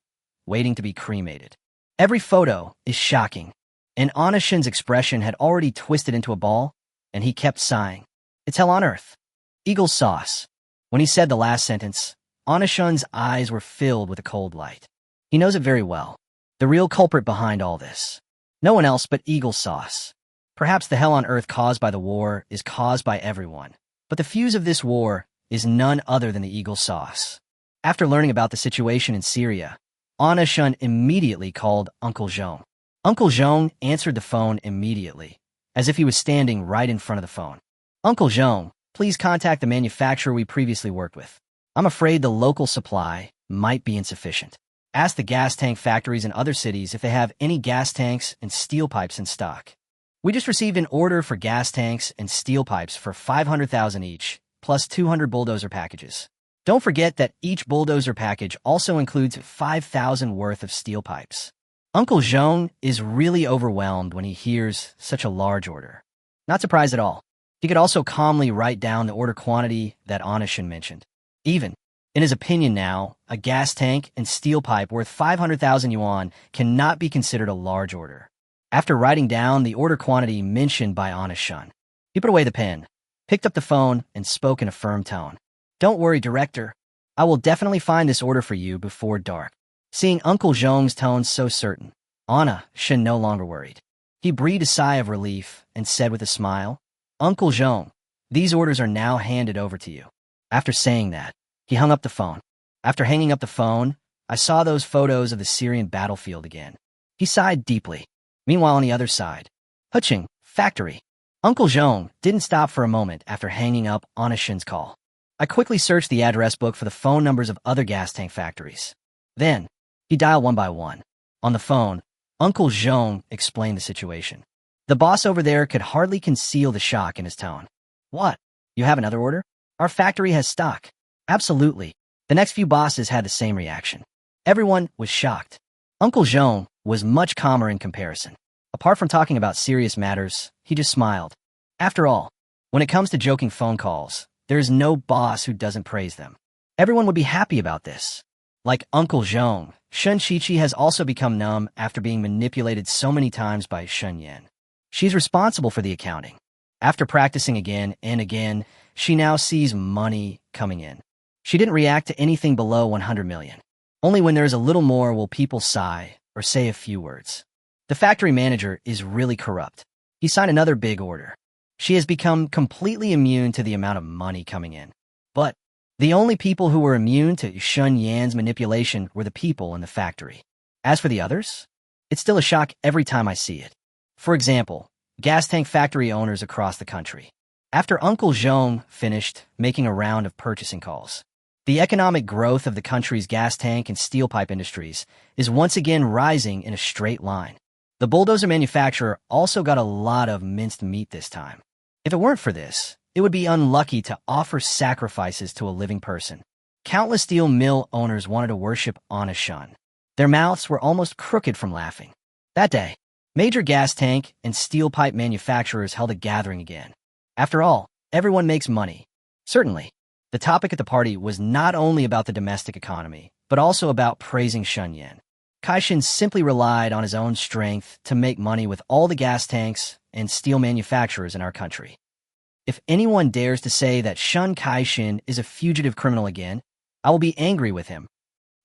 waiting to be cremated. Every photo is shocking, and Anishin's expression had already twisted into a ball, and he kept sighing. It's hell on earth. Eagle sauce. When he said the last sentence, Anishin's eyes were filled with a cold light. He knows it very well. The real culprit behind all this. No one else but Eagle sauce. Perhaps the hell on earth caused by the war is caused by everyone, but the fuse of this war is none other than the Eagle sauce. After learning about the situation in Syria, Anna Shun immediately called Uncle Zhong. Uncle Zhong answered the phone immediately, as if he was standing right in front of the phone. Uncle Zhong, please contact the manufacturer we previously worked with. I'm afraid the local supply might be insufficient. Ask the gas tank factories in other cities if they have any gas tanks and steel pipes in stock. We just received an order for gas tanks and steel pipes for 500,000 each, plus 200 bulldozer packages. Don't forget that each bulldozer package also includes 5,000 worth of steel pipes. Uncle Zhong is really overwhelmed when he hears such a large order. Not surprised at all. He could also calmly write down the order quantity that Anishin mentioned. Even, in his opinion now, a gas tank and steel pipe worth 500,000 yuan cannot be considered a large order. After writing down the order quantity mentioned by Anishin, he put away the pen, picked up the phone, and spoke in a firm tone. Don't worry, Director. I will definitely find this order for you before dark. Seeing Uncle Zhong's tone so certain, Anna Shun no longer worried. He breathed a sigh of relief and said with a smile, Uncle Zhong, these orders are now handed over to you. After saying that, he hung up the phone. After hanging up the phone, I saw those photos of the Syrian battlefield again. He sighed deeply. Meanwhile, on the other side, Huching, factory. Uncle Zhong didn't stop for a moment after hanging up Anishin's call. I quickly searched the address book for the phone numbers of other gas tank factories. Then, he dialed one by one. On the phone, Uncle Zhong explained the situation. The boss over there could hardly conceal the shock in his tone. What? You have another order? Our factory has stock. Absolutely. The next few bosses had the same reaction. Everyone was shocked. Uncle Zhong was much calmer in comparison. Apart from talking about serious matters, he just smiled. After all, when it comes to joking phone calls, there is no boss who doesn't praise them. Everyone would be happy about this. Like Uncle Zhong, Shun Shichi has also become numb after being manipulated so many times by Shun Yan. She's responsible for the accounting. After practicing again and again, she now sees money coming in. She didn't react to anything below 100 million. Only when there's a little more will people sigh or say a few words. The factory manager is really corrupt. He signed another big order. She has become completely immune to the amount of money coming in. But the only people who were immune to Shun Yan's manipulation were the people in the factory. As for the others, it's still a shock every time I see it. For example, gas tank factory owners across the country. After Uncle Zhong finished making a round of purchasing calls, the economic growth of the country's gas tank and steel pipe industries is once again rising in a straight line. The bulldozer manufacturer also got a lot of minced meat this time. If it weren't for this, it would be unlucky to offer sacrifices to a living person. Countless steel mill owners wanted to worship Anna Shun. Their mouths were almost crooked from laughing. That day, major gas tank and steel pipe manufacturers held a gathering again. After all, everyone makes money. Certainly, the topic at the party was not only about the domestic economy, but also about praising Shun Yan. Kaishin simply relied on his own strength to make money with all the gas tanks and steel manufacturers in our country. If anyone dares to say that Shun Kaishin is a fugitive criminal again, I will be angry with him.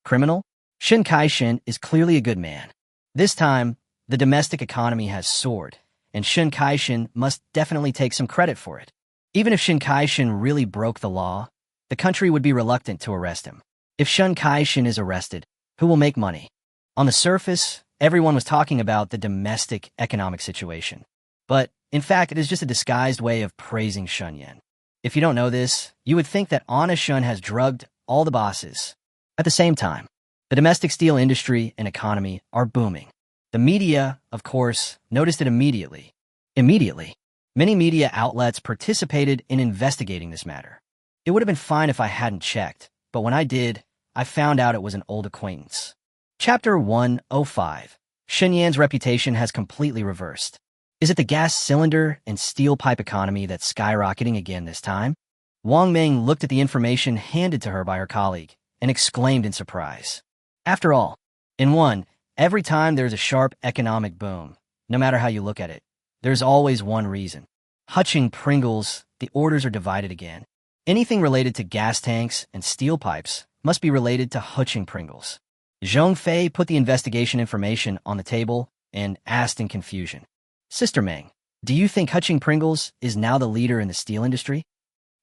Criminal? Shun Kaishin is clearly a good man. This time, the domestic economy has soared, and Shun Kaishin must definitely take some credit for it. Even if Shun Kaishin really broke the law, the country would be reluctant to arrest him. If Shun Kaishin is arrested, who will make money? On the surface, everyone was talking about the domestic economic situation. But, in fact, it is just a disguised way of praising Shun Yan. If you don't know this, you would think that Anna Shun has drugged all the bosses. At the same time, the domestic steel industry and economy are booming. The media, of course, noticed it immediately. Many media outlets participated in investigating this matter. It would have been fine if I hadn't checked, but when I did, I found out it was an old acquaintance. Chapter 105. Shun Yan's reputation has completely reversed. Is it the gas cylinder and steel pipe economy that's skyrocketing again this time? Wang Meng looked at the information handed to her by her colleague and exclaimed in surprise. After all, every time there's a sharp economic boom, no matter how you look at it, there's always one reason. Hutching Pringles, the orders are divided again. Anything related to gas tanks and steel pipes must be related to Hutching Pringles. Zhong Fei put the investigation information on the table and asked in confusion. Sister Meng, do you think Hutching Pringles is now the leader in the steel industry?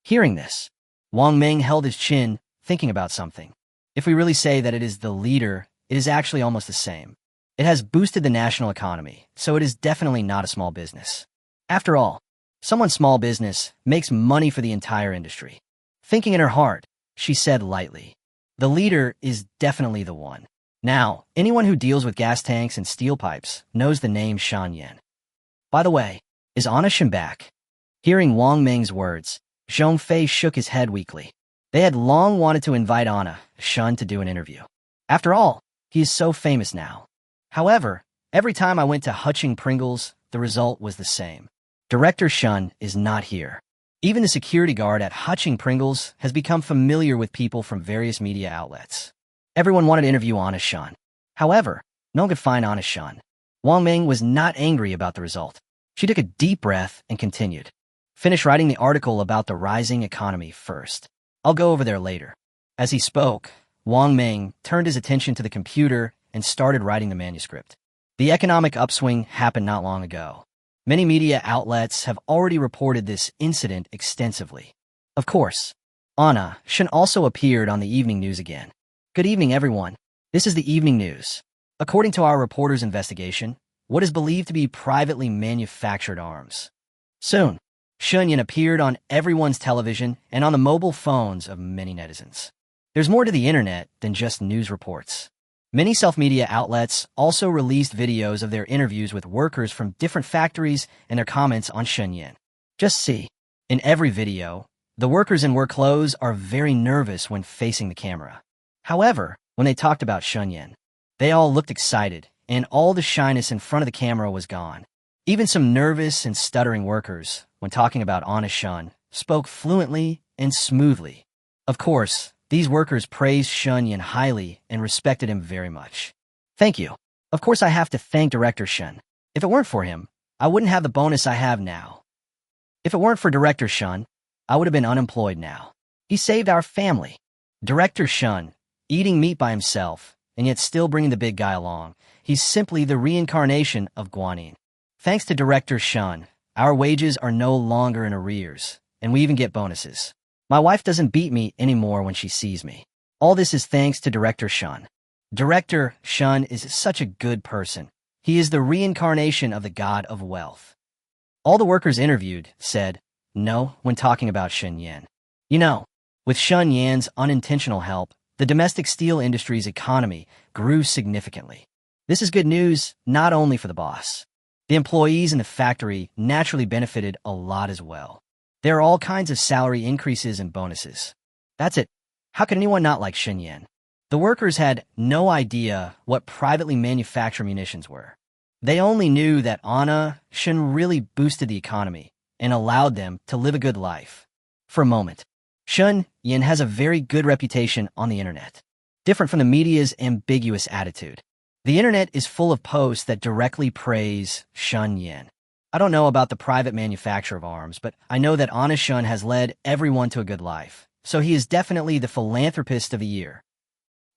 Hearing this, Wang Meng held his chin, thinking about something. If we really say that it is the leader, it is actually almost the same. It has boosted the national economy, so it is definitely not a small business. After all, someone's small business makes money for the entire industry. Thinking in her heart, she said lightly, the leader is definitely the one. Now, anyone who deals with gas tanks and steel pipes knows the name Shun Yan. By the way, is Anna Shun back? Hearing Wang Meng's words, Zhong Fei shook his head weakly. They had long wanted to invite Anna Shun to do an interview. After all, he is so famous now. However, every time I went to Hutching Pringles, the result was the same. Director Shun is not here. Even the security guard at Hutching Pringles has become familiar with people from various media outlets. Everyone wanted to interview Anna Shun. However, no one could find Anna Shun. Wang Meng was not angry about the result. She took a deep breath and continued. Finish writing the article about the rising economy first. I'll go over there later. As he spoke, Wang Meng turned his attention to the computer and started writing the manuscript. The economic upswing happened not long ago. Many media outlets have already reported this incident extensively. Of course, Anna Shun also appeared on the evening news again. Good evening, everyone. This is the evening news. According to our reporter's investigation, what is believed to be privately manufactured arms. Soon, Shun Yan appeared on everyone's television and on the mobile phones of many netizens. There's more to the internet than just news reports. Many self-media outlets also released videos of their interviews with workers from different factories and their comments on Shun Yan. Just see, in every video, the workers in work clothes are very nervous when facing the camera. However, when they talked about Shun Yan, they all looked excited, and all the shyness in front of the camera was gone. Even some nervous and stuttering workers, when talking about Anna Shun, spoke fluently and smoothly. Of course, these workers praised Shun Yan highly and respected him very much. Thank you. Of course I have to thank Director Shun. If it weren't for him, I wouldn't have the bonus I have now. If it weren't for Director Shun, I would have been unemployed now. He saved our family. Director Shun, eating meat by himself, and yet still bringing the big guy along. He's simply the reincarnation of Guanyin. Thanks to Director Shun, our wages are no longer in arrears, and we even get bonuses. My wife doesn't beat me anymore when she sees me. All this is thanks to Director Shun. Director Shun is such a good person. He is the reincarnation of the god of wealth. All the workers interviewed said no when talking about Shun Yan. You know, with Shun Yan's unintentional help, the domestic steel industry's economy grew significantly. This is good news not only for the boss. The employees in the factory naturally benefited a lot as well. There are all kinds of salary increases and bonuses. That's it. How could anyone not like Shun Yan? The workers had no idea what privately manufactured munitions were. They only knew that Anna Shun really boosted the economy and allowed them to live a good life. For a moment, Shun Yan has a very good reputation on the internet, different from the media's ambiguous attitude. The internet is full of posts that directly praise Shun Yan. I don't know about the private manufacture of arms, but I know that Anna Shun has led everyone to a good life, so he is definitely the philanthropist of the year.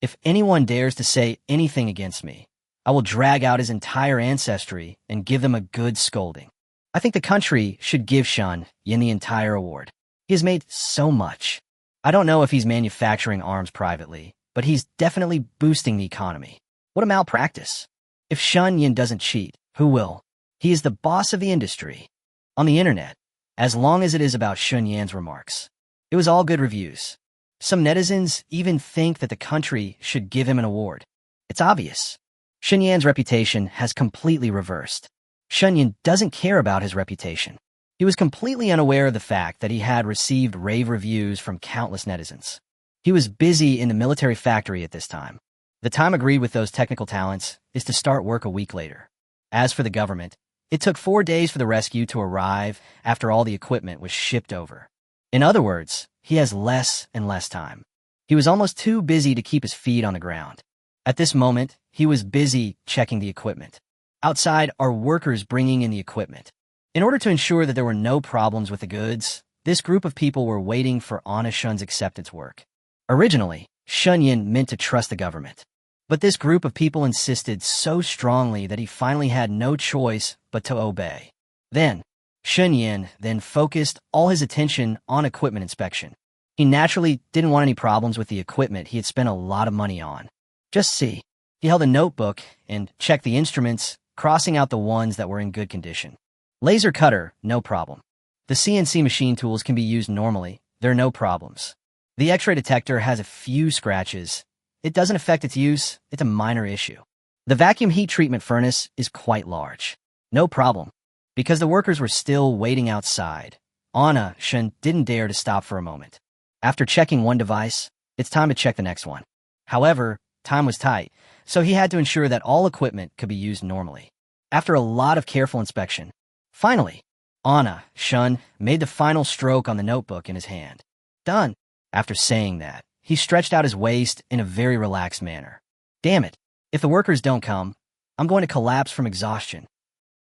If anyone dares to say anything against me, I will drag out his entire ancestry and give them a good scolding. I think the country should give Shun Yan the entire award. He has made so much. I don't know if he's manufacturing arms privately, but he's definitely boosting the economy. What a malpractice. If Shun Yan doesn't cheat, who will? He is the boss of the industry. On the internet, as long as it is about Shun Yan's remarks, it was all good reviews. Some netizens even think that the country should give him an award. It's obvious. Shun Yan's reputation has completely reversed. Shun Yan doesn't care about his reputation. He was completely unaware of the fact that he had received rave reviews from countless netizens. He was busy in the military factory at this time. The time agreed with those technical talents is to start work a week later. As for the government, it took 4 days for the rescue to arrive after all the equipment was shipped over. In other words, he has less and less time. He was almost too busy to keep his feet on the ground. At this moment, he was busy checking the equipment. Outside are workers bringing in the equipment. In order to ensure that there were no problems with the goods, this group of people were waiting for Anna Shun's acceptance work. Originally, Shun Yan meant to trust the government. But this group of people insisted so strongly that he finally had no choice but to obey. Then, Shun Yan then focused all his attention on equipment inspection. He naturally didn't want any problems with the equipment he had spent a lot of money on. Just see. He held a notebook and checked the instruments, crossing out the ones that were in good condition. Laser cutter, no problem. The CNC machine tools can be used normally. There are no problems. The X-ray detector has a few scratches. It doesn't affect its use. It's a minor issue. The vacuum heat treatment furnace is quite large. No problem. Because the workers were still waiting outside, Anna Shun didn't dare to stop for a moment. After checking one device, it's time to check the next one. However, time was tight, so he had to ensure that all equipment could be used normally. After a lot of careful inspection, finally, Anna Shun made the final stroke on the notebook in his hand. Done. After saying that, he stretched out his waist in a very relaxed manner. Damn it. If the workers don't come, I'm going to collapse from exhaustion.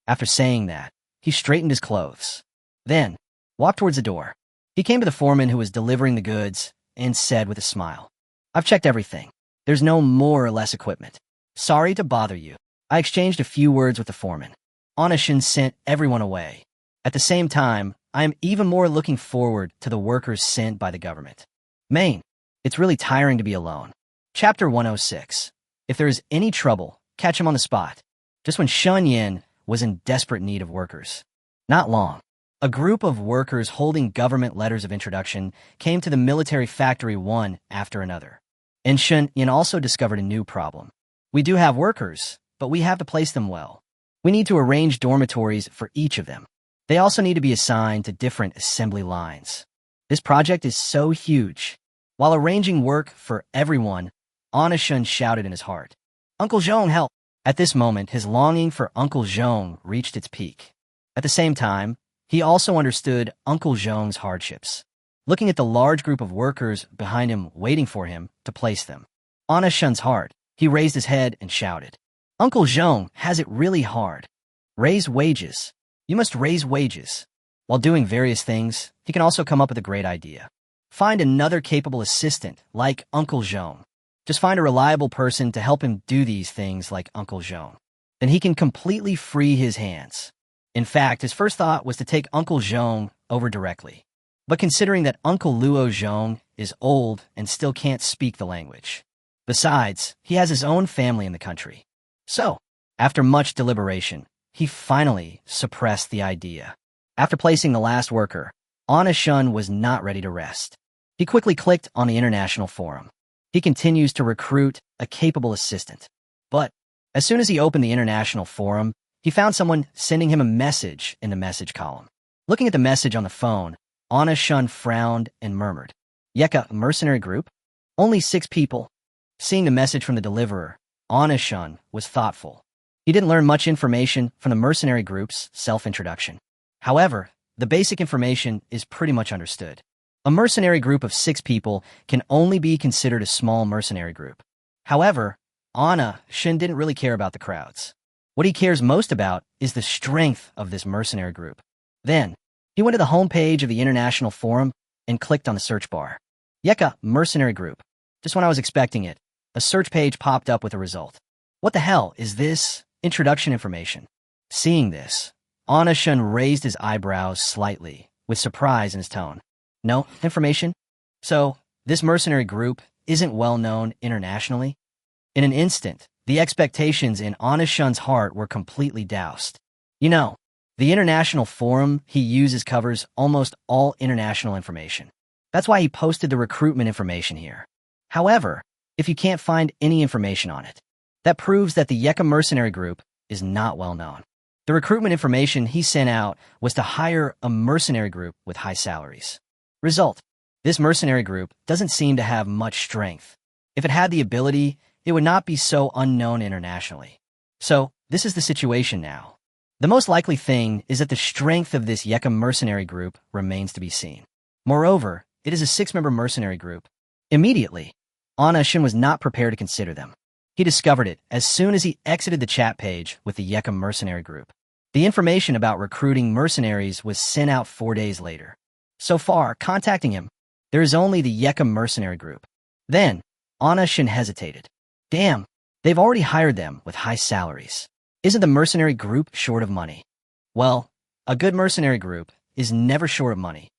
After saying that, he straightened his clothes. Then, walked towards the door. He came to the foreman who was delivering the goods and said with a smile, I've checked everything. There's no more or less equipment. Sorry to bother you. I exchanged a few words with the foreman. Anna Shun sent everyone away. At the same time, I am even more looking forward to the workers sent by the government. Main, it's really tiring to be alone. Chapter 106. If there is any trouble, catch him on the spot. Just when Shun Yan was in desperate need of workers. Not long. A group of workers holding government letters of introduction came to the military factory one after another. And Shun Yan also discovered a new problem. We do have workers, but we have to place them well. We need to arrange dormitories for each of them. They also need to be assigned to different assembly lines. This project is so huge. While arranging work for everyone, Anna Shun shouted in his heart, Uncle Zhong, help! At this moment, his longing for Uncle Zhong reached its peak. At the same time, he also understood Uncle Zhong's hardships. Looking at the large group of workers behind him waiting for him to place them, Anna Shun's heart, he raised his head and shouted, Uncle Zhong has it really hard. Raise wages. You must raise wages. While doing various things, he can also come up with a great idea. Find another capable assistant, like Uncle Jean. Just find a reliable person to help him do these things like Uncle Jean. Then he can completely free his hands. In fact, his first thought was to take Uncle Jean over directly. But considering that Uncle Luo Jean is old and still can't speak the language. Besides, he has his own family in the country. So, after much deliberation, he finally suppressed the idea. After placing the last worker, Anna Shun was not ready to rest. He quickly clicked on the international forum. He continues to recruit a capable assistant. But as soon as he opened the international forum, he found someone sending him a message in the message column. Looking at the message on the phone, Anna Shun frowned and murmured, "Yeka, a mercenary group? Only 6 people." Seeing the message from the deliverer, Anna Shun was thoughtful. He didn't learn much information from the mercenary group's self-introduction. However, the basic information is pretty much understood. A mercenary group of 6 people can only be considered a small mercenary group. However, Anna Shun didn't really care about the crowds. What he cares most about is the strength of this mercenary group. Then, he went to the homepage of the international forum and clicked on the search bar. Yeka, mercenary group. Just when I was expecting it, a search page popped up with a result. What the hell is this? Introduction information. Seeing this, Anna Shun raised his eyebrows slightly, with surprise in his tone. No information? So, this mercenary group isn't well known internationally? In an instant, the expectations in Anna Shun's heart were completely doused. You know, the international forum he uses covers almost all international information. That's why he posted the recruitment information here. However, if you can't find any information on it, that proves that the Yeka mercenary group is not well known. The recruitment information he sent out was to hire a mercenary group with high salaries. Result: this mercenary group doesn't seem to have much strength. If it had the ability, it would not be so unknown internationally. So, this is the situation now. The most likely thing is that the strength of this Yeka mercenary group remains to be seen. Moreover, it is a 6-member mercenary group. Immediately, Anna Shun was not prepared to consider them. He discovered it as soon as he exited the chat page with the Yeka mercenary group. The information about recruiting mercenaries was sent out 4 days later. So far, contacting him, there is only the Yeka mercenary group. Then, Anna Shun hesitated. Damn, they've already hired them with high salaries. Isn't the mercenary group short of money? Well, a good mercenary group is never short of money.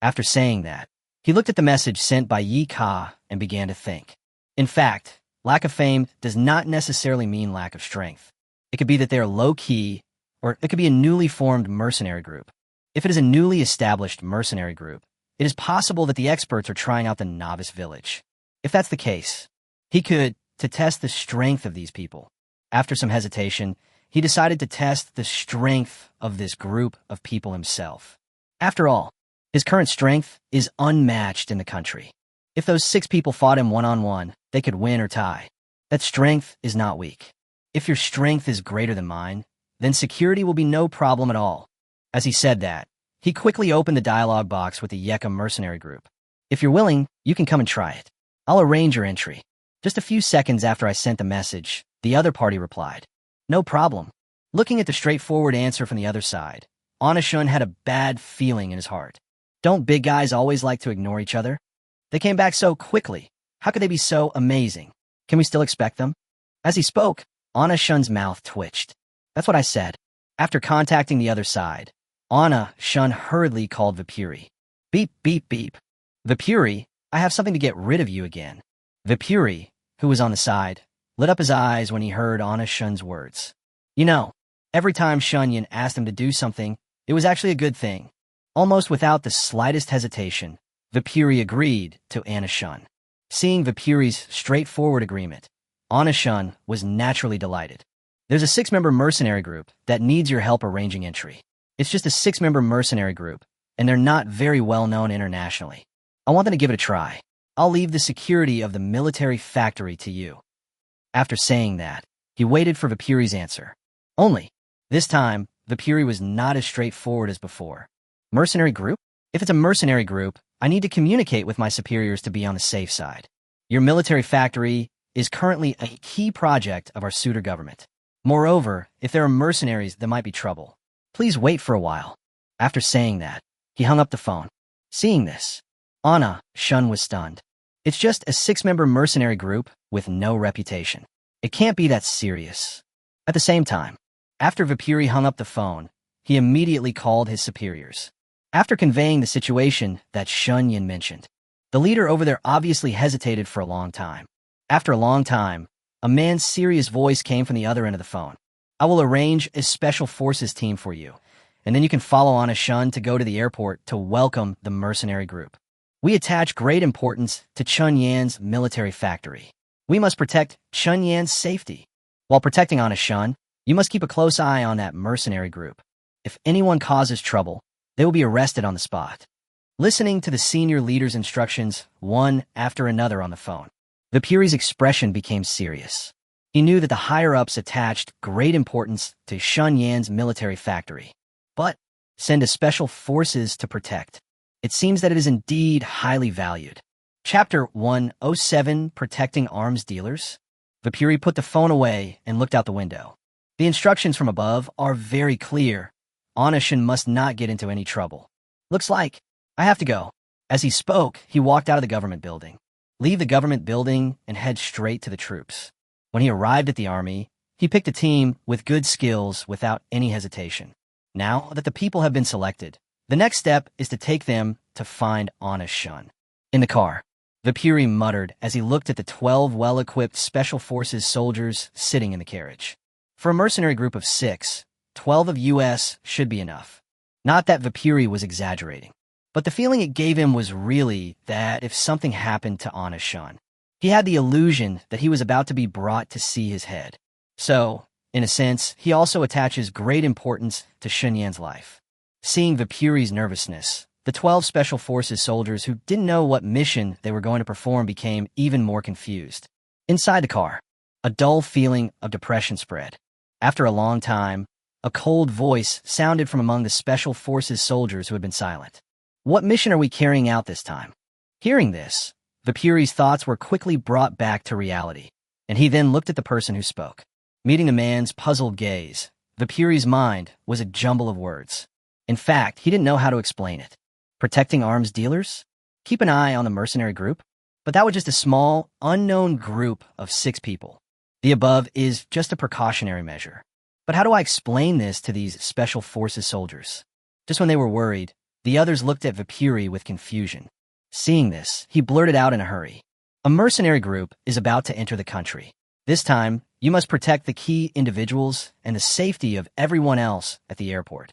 After saying that, he looked at the message sent by Yi Ka and began to think. In fact, lack of fame does not necessarily mean lack of strength. It could be that they are low-key, or it could be a newly formed mercenary group. If it is a newly established mercenary group, it is possible that the experts are trying out the novice village. If that's the case, he could, to test the strength of these people. After some hesitation, he decided to test the strength of this group of people himself. After all, his current strength is unmatched in the country. If those 6 people fought him one-on-one, they could win or tie. That strength is not weak. If your strength is greater than mine, then security will be no problem at all. As he said that, he quickly opened the dialog box with the Yeka mercenary group. If you're willing, you can come and try it. I'll arrange your entry. Just a few seconds after I sent the message, the other party replied. No problem. Looking at the straightforward answer from the other side, Anna Shun had a bad feeling in his heart. Don't big guys always like to ignore each other? They came back so quickly. How could they be so amazing? Can we still expect them? As he spoke, Anna Shun's mouth twitched. That's what I said. After contacting the other side, Anna Shun hurriedly called Vipuri. Beep, beep, beep. Vipuri, I have something to get rid of you again. Vipuri, who was on the side, lit up his eyes when he heard Anna Shun's words. You know, every time Shunyan asked him to do something, it was actually a good thing. Almost without the slightest hesitation, Vipuri agreed to Anna Shun. Seeing Vipuri's straightforward agreement, Anna Shun was naturally delighted. There's a 6-member mercenary group that needs your help arranging entry. It's just a 6-member mercenary group, and they're not very well known internationally. I want them to give it a try. I'll leave the security of the military factory to you. After saying that, he waited for Vipuri's answer. Only, this time, Vipuri was not as straightforward as before. Mercenary group? If it's a mercenary group, I need to communicate with my superiors to be on the safe side. Your military factory is currently a key project of our suitor government. Moreover, if there are mercenaries, there might be trouble. Please wait for a while. After saying that, he hung up the phone. Seeing this, Anna Shun was stunned. It's just a 6-member mercenary group with no reputation. It can't be that serious. At the same time, after Vipuri hung up the phone, he immediately called his superiors. After conveying the situation that Shun Yin mentioned, the leader over there obviously hesitated for a long time. After a long time, a man's serious voice came from the other end of the phone. I will arrange a special forces team for you, and then you can follow Anna Shun to go to the airport to welcome the mercenary group. We attach great importance to Chun Yan's military factory. We must protect Chun Yan's safety. While protecting Anna Shun, you must keep a close eye on that mercenary group. If anyone causes trouble, they will be arrested on the spot. Listening to the senior leader's instructions one after another on the phone, Vipuri's expression became serious. He knew that the higher-ups attached great importance to Shun Yan's military factory. But send a special forces to protect. It seems that it is indeed highly valued. Chapter 107, Protecting Arms Dealers. Vipuri put the phone away and looked out the window. The instructions from above are very clear. Anna Shun must not get into any trouble. Looks like I have to go. As he spoke, he walked out of the government building. Leave the government building and head straight to the troops. When he arrived at the army, he picked a team with good skills without any hesitation. Now that the people have been selected, the next step is to take them to find Anna Shun. In the car, Vipuri muttered as he looked at the 12 well-equipped Special Forces soldiers sitting in the carriage. For a mercenary group of 6, 12 of US should be enough. Not that Vipuri was exaggerating, but the feeling it gave him was really that if something happened to Anna Shun, he had the illusion that he was about to be brought to see his head. So, in a sense, he also attaches great importance to Shun Yan's life. Seeing Vipuri's nervousness, the 12 Special Forces soldiers who didn't know what mission they were going to perform became even more confused. Inside the car, a dull feeling of depression spread. After a long time, a cold voice sounded from among the Special Forces soldiers who had been silent. What mission are we carrying out this time? Hearing this, Vipuri's thoughts were quickly brought back to reality, and he then looked at the person who spoke. Meeting the man's puzzled gaze, Vipuri's mind was a jumble of words. In fact, he didn't know how to explain it. Protecting arms dealers? Keep an eye on the mercenary group? But that was just a small, unknown group of 6 people. The above is just a precautionary measure. But how do I explain this to these Special Forces soldiers? Just when they were worried, the others looked at Vipuri with confusion. Seeing this, he blurted out in a hurry. A mercenary group is about to enter the country. This time, you must protect the key individuals and the safety of everyone else at the airport.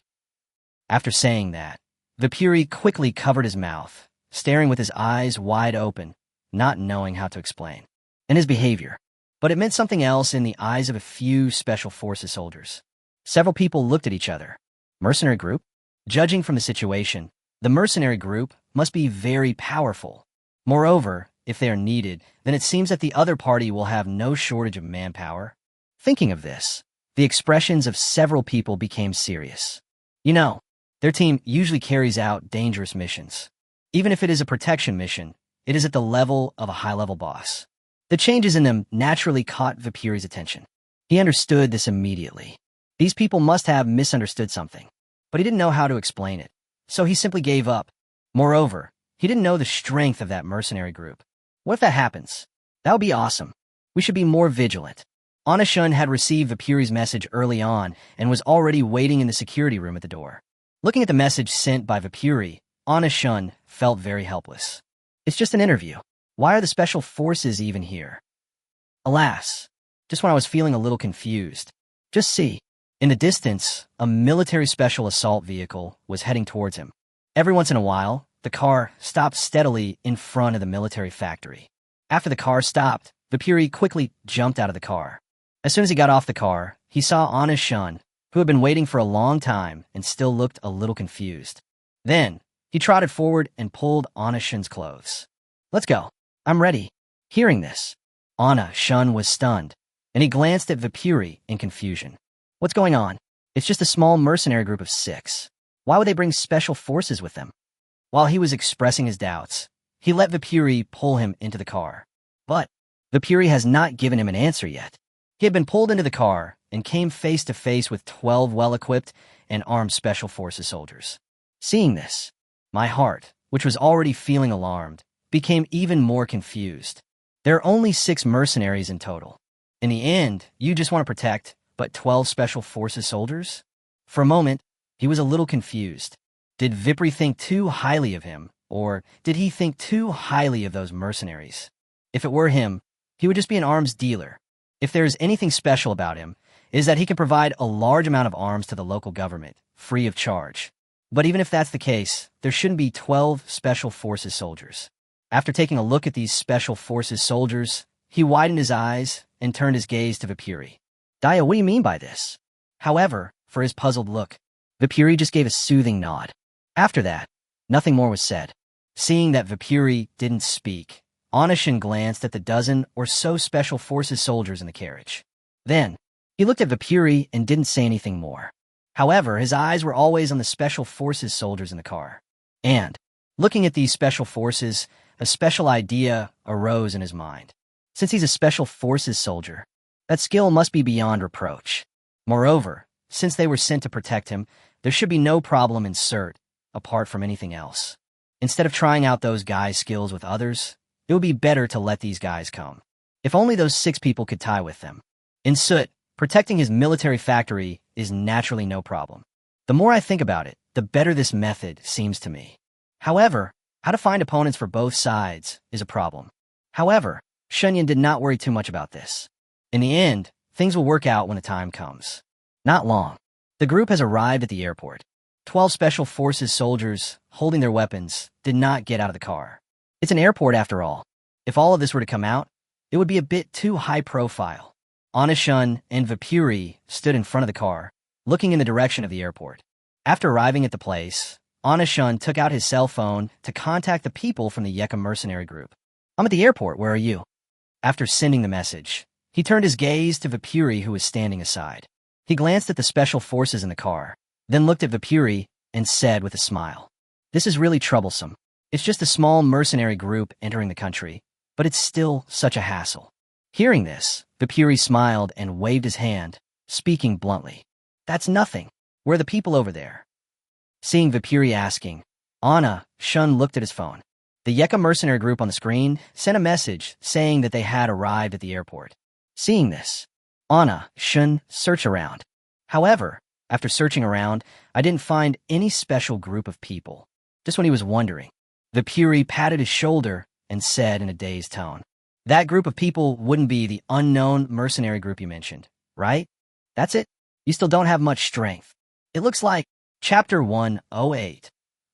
After saying that, Vipuri quickly covered his mouth, staring with his eyes wide open, not knowing how to explain. And his behavior. But it meant something else in the eyes of a few Special Forces soldiers. Several people looked at each other. Mercenary group? Judging from the situation, the mercenary group must be very powerful. Moreover, if they are needed, then it seems that the other party will have no shortage of manpower. Thinking of this, the expressions of several people became serious. You know, their team usually carries out dangerous missions. Even if it is a protection mission, it is at the level of a high-level boss. The changes in them naturally caught Vipuri's attention. He understood this immediately. These people must have misunderstood something, but he didn't know how to explain it, so he simply gave up. Moreover, he didn't know the strength of that mercenary group. What if that happens? That would be awesome. We should be more vigilant. Anna Shun had received Vipuri's message early on and was already waiting in the security room at the door. Looking at the message sent by Vipuri, Anna Shun felt very helpless. It's just an interview. Why are the Special Forces even here? Alas, just when I was feeling a little confused. Just see, in the distance, a military special assault vehicle was heading towards him. Every once in a while, the car stopped steadily in front of the military factory. After the car stopped, Vipuri quickly jumped out of the car. As soon as he got off the car, he saw Anna Shun, who had been waiting for a long time and still looked a little confused. Then, he trotted forward and pulled Anna Shun's clothes. Let's go. I'm ready. Hearing this, Anna Shun was stunned, and he glanced at Vipuri in confusion. What's going on? It's just a small mercenary group of 6. Why would they bring Special Forces with them? While he was expressing his doubts, he let Vipuri pull him into the car. But Vipuri has not given him an answer yet. He had been pulled into the car and came face to face with 12 well-equipped and armed Special Forces soldiers. Seeing this, my heart, which was already feeling alarmed, became even more confused. There are only 6 mercenaries in total. In the end, you just want to protect, but 12 Special Forces soldiers? For a moment, he was a little confused. Did Vipri think too highly of him, or did he think too highly of those mercenaries? If it were him, he would just be an arms dealer. If there is anything special about him, it is that he can provide a large amount of arms to the local government, free of charge. But even if that's the case, there shouldn't be 12 Special Forces soldiers. After taking a look at these Special Forces soldiers, he widened his eyes and turned his gaze to Vipuri. Daya, what do you mean by this? However, for his puzzled look, Vipuri just gave a soothing nod. After that, nothing more was said. Seeing that Vipuri didn't speak, Anushin glanced at the dozen or so Special Forces soldiers in the carriage. Then, he looked at Vipuri and didn't say anything more. However, his eyes were always on the Special Forces soldiers in the car. And, looking at these Special Forces, a special idea arose in his mind. Since he's a Special Forces soldier, that skill must be beyond reproach. Moreover, since they were sent to protect him, there should be no problem in Cert, apart from anything else. Instead of trying out those guys' skills with others, it would be better to let these guys come. If only those 6 people could tie with them. In Soot, protecting his military factory is naturally no problem. The more I think about it, the better this method seems to me. However, how to find opponents for both sides is a problem. However, Shunyan did not worry too much about this. In the end, things will work out when the time comes. Not long. The group has arrived at the airport. 12 Special Forces soldiers, holding their weapons, did not get out of the car. It's an airport after all. If all of this were to come out, it would be a bit too high profile. Anushin and Vipuri stood in front of the car, looking in the direction of the airport. After arriving at the place, Anushin took out his cell phone to contact the people from the Yeka mercenary group. I'm at the airport, where are you? After sending the message, he turned his gaze to Vipuri, who was standing aside. He glanced at the Special Forces in the car, then looked at Vipuri and said with a smile, "This is really troublesome. It's just a small mercenary group entering the country, but it's still such a hassle." Hearing this, Vipuri smiled and waved his hand, speaking bluntly. "That's nothing. Where are the people over there?" Seeing Vipuri asking, Anna Shun looked at his phone. The Yeka mercenary group on the screen sent a message saying that they had arrived at the airport. Seeing this, Anna Shun searched around. However, after searching around, I didn't find any special group of people. Just when he was wondering, Vipuri patted his shoulder and said in a dazed tone, "That group of people wouldn't be the unknown mercenary group you mentioned, right? That's it? You still don't have much strength. It looks like Chapter 108.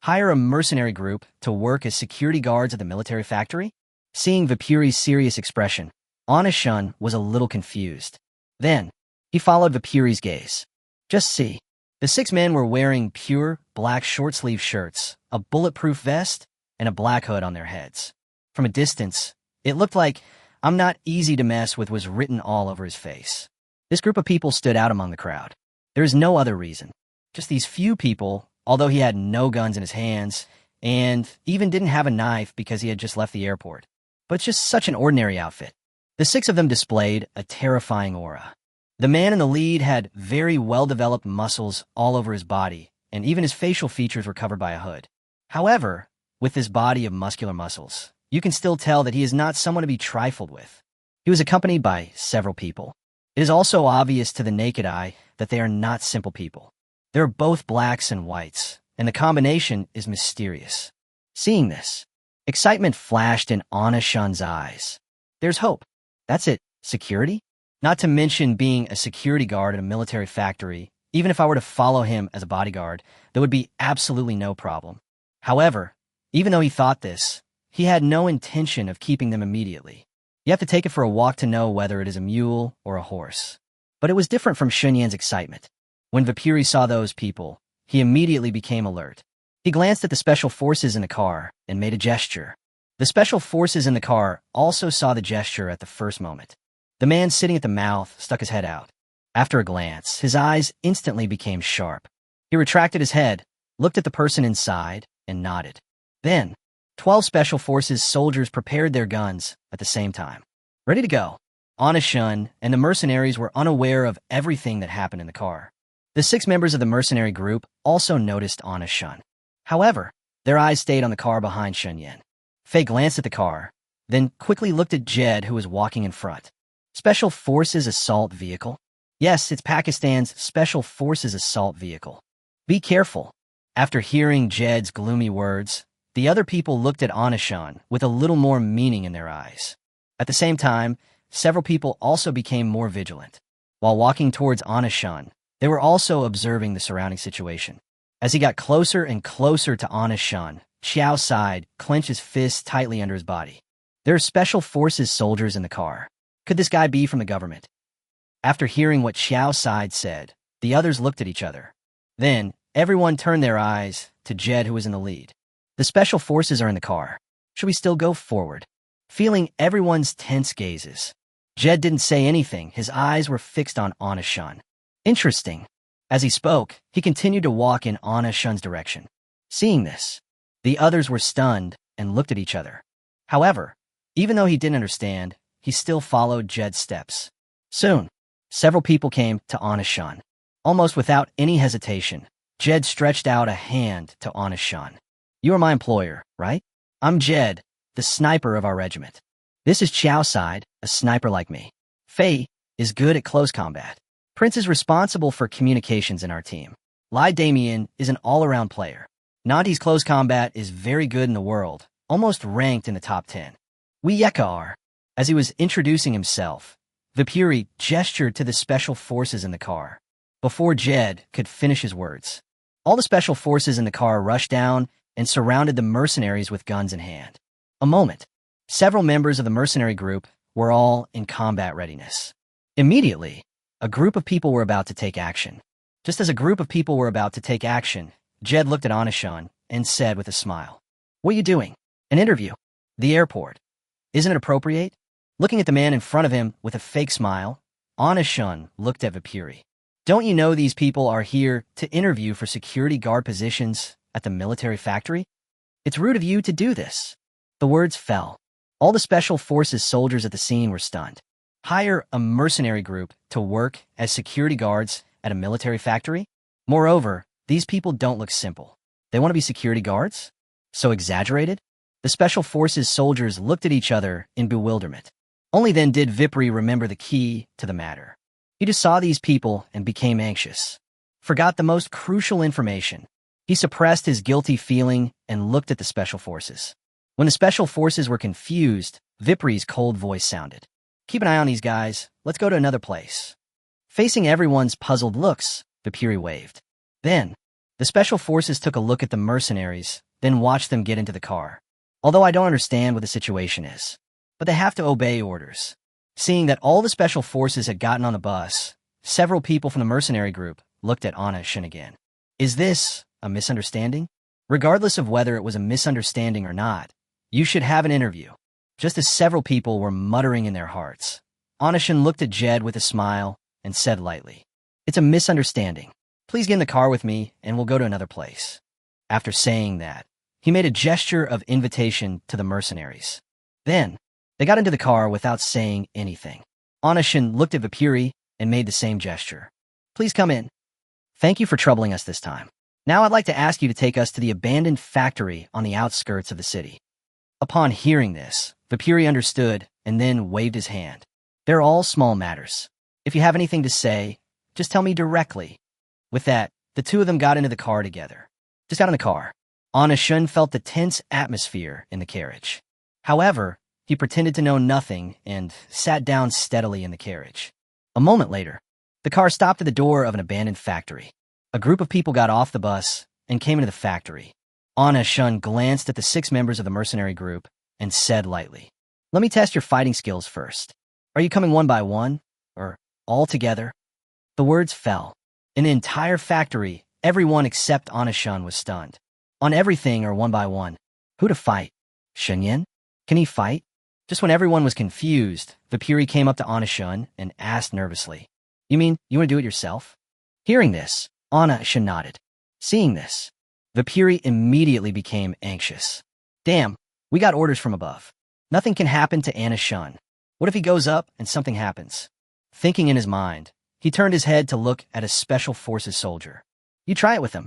Hire a mercenary group to work as security guards at the military factory?" Seeing Vipuri's serious expression, Anushin was a little confused. Then, he followed Vipuri's gaze. Just see. The 6 men were wearing pure, black short-sleeve shirts, a bulletproof vest, and a black hood on their heads. From a distance, it looked like "I'm not easy to mess with" was written all over his face. This group of people stood out among the crowd. There is no other reason. Just these few people, although he had no guns in his hands, and even didn't have a knife because he had just left the airport. But it's just such an ordinary outfit. The 6 of them displayed a terrifying aura. The man in the lead had very well-developed muscles all over his body, and even his facial features were covered by a hood. However, with this body of muscular muscles, you can still tell that he is not someone to be trifled with. He was accompanied by several people. It is also obvious to the naked eye that they are not simple people. They are both blacks and whites, and the combination is mysterious. Seeing this, excitement flashed in Anushin's eyes. There's hope. That's it. Security? Not to mention being a security guard at a military factory. Even if I were to follow him as a bodyguard, there would be absolutely no problem. However, even though he thought this, he had no intention of keeping them immediately. You have to take it for a walk to know whether it is a mule or a horse. But it was different from Shunyan's excitement. When Vipuri saw those people, he immediately became alert. He glanced at the Special Forces in the car and made a gesture. The Special Forces in the car also saw the gesture at the first moment. The man sitting at the mouth stuck his head out. After a glance, his eyes instantly became sharp. He retracted his head, looked at the person inside, and nodded. Then, 12 Special Forces soldiers prepared their guns at the same time. Ready to go. Anushin and the mercenaries were unaware of everything that happened in the car. The 6 members of the mercenary group also noticed Anushin. However, their eyes stayed on the car behind Shunyan. Fei glanced at the car, then quickly looked at Jed, who was walking in front. Special Forces Assault Vehicle? Yes, it's Pakistan's Special Forces Assault Vehicle. Be careful. After hearing Jed's gloomy words, the other people looked at Anishan with a little more meaning in their eyes. At the same time, several people also became more vigilant. While walking towards Anishan, they were also observing the surrounding situation. As he got closer and closer to Anishan, Xiao sighed, clenched his fists tightly under his body. There are Special Forces soldiers in the car. Could this guy be from the government? After hearing what Xiao sighed said, the others looked at each other. Then, everyone turned their eyes to Jed, who was in the lead. The Special Forces are in the car. Should we still go forward? Feeling everyone's tense gazes, Jed didn't say anything. His eyes were fixed on Anishan. Interesting. As he spoke, he continued to walk in Anishan's direction. Seeing this, the others were stunned and looked at each other. However, even though he didn't understand, he still followed Jed's steps. Soon, several people came to Anishan. Almost without any hesitation, Jed stretched out a hand to Anishan. You are my employer, right? I'm Jed, the sniper of our regiment. This is Chiao Side, a sniper like me. Fei is good at close combat. Prince is responsible for communications in our team. Lai Damien is an all-around player. Nanti's close combat is very good in the world, almost ranked in the top 10. We Yeka are. As he was introducing himself, Vipuri gestured to the special forces in the car. Before Jed could finish his words, all the special forces in the car rushed down and surrounded the mercenaries with guns in hand. A moment. Several members of the mercenary group were all in combat readiness. Immediately, a group of people were about to take action. Just as a group of people were about to take action, Jed looked at Anishan and said with a smile, "What are you doing? An interview? The airport. Isn't it appropriate?" Looking at the man in front of him with a fake smile, Anishan looked at Vipuri. "Don't you know these people are here to interview for security guard positions at the military factory? It's rude of you to do this." The words fell. All the special forces soldiers at the scene were stunned. Hire a mercenary group to work as security guards at a military factory? Moreover, these people don't look simple. They want to be security guards? So exaggerated? The special forces soldiers looked at each other in bewilderment. Only then did Vipri remember the key to the matter. He just saw these people and became anxious. Forgot the most crucial information. He suppressed his guilty feeling and looked at the special forces. When the special forces were confused, Vipri's cold voice sounded. "Keep an eye on these guys. Let's go to another place." Facing everyone's puzzled looks, Vipiri waved. Then, the special forces took a look at the mercenaries, then watched them get into the car. Although I don't understand what the situation is, but they have to obey orders. Seeing that all the special forces had gotten on the bus, several people from the mercenary group looked at Anishan again. Is this a misunderstanding? Regardless of whether it was a misunderstanding or not, you should have an interview. Just as several people were muttering in their hearts, Anishan looked at Jed with a smile and said lightly, "It's a misunderstanding. Please get in the car with me and we'll go to another place." After saying that, he made a gesture of invitation to the mercenaries. Then, they got into the car without saying anything. Anishan looked at Vipuri and made the same gesture. "Please come in. Thank you for troubling us this time. Now I'd like to ask you to take us to the abandoned factory on the outskirts of the city." Upon hearing this, Vipuri understood and then waved his hand. "They're all small matters. If you have anything to say, just tell me directly." With that, the two of them got into the car together. Just got in the car. Anishan felt the tense atmosphere in the carriage. However, he pretended to know nothing and sat down steadily in the carriage. A moment later, the car stopped at the door of an abandoned factory. A group of people got off the bus and came into the factory. Anishan glanced at the 6 members of the mercenary group and said lightly, "Let me test your fighting skills first. Are you coming one by one, or all together?" The words fell. In the entire factory, everyone except Anishan was stunned. On everything or one by one. Who to fight? Shunyan? Can he fight? Just when everyone was confused, Vipuri came up to Anishan and asked nervously, "You mean you want to do it yourself?" Hearing this, Anishan nodded. Seeing this, Vipuri immediately became anxious. Damn, we got orders from above. Nothing can happen to Anishan. What if he goes up and something happens? Thinking in his mind, he turned his head to look at a special forces soldier. "You try it with him."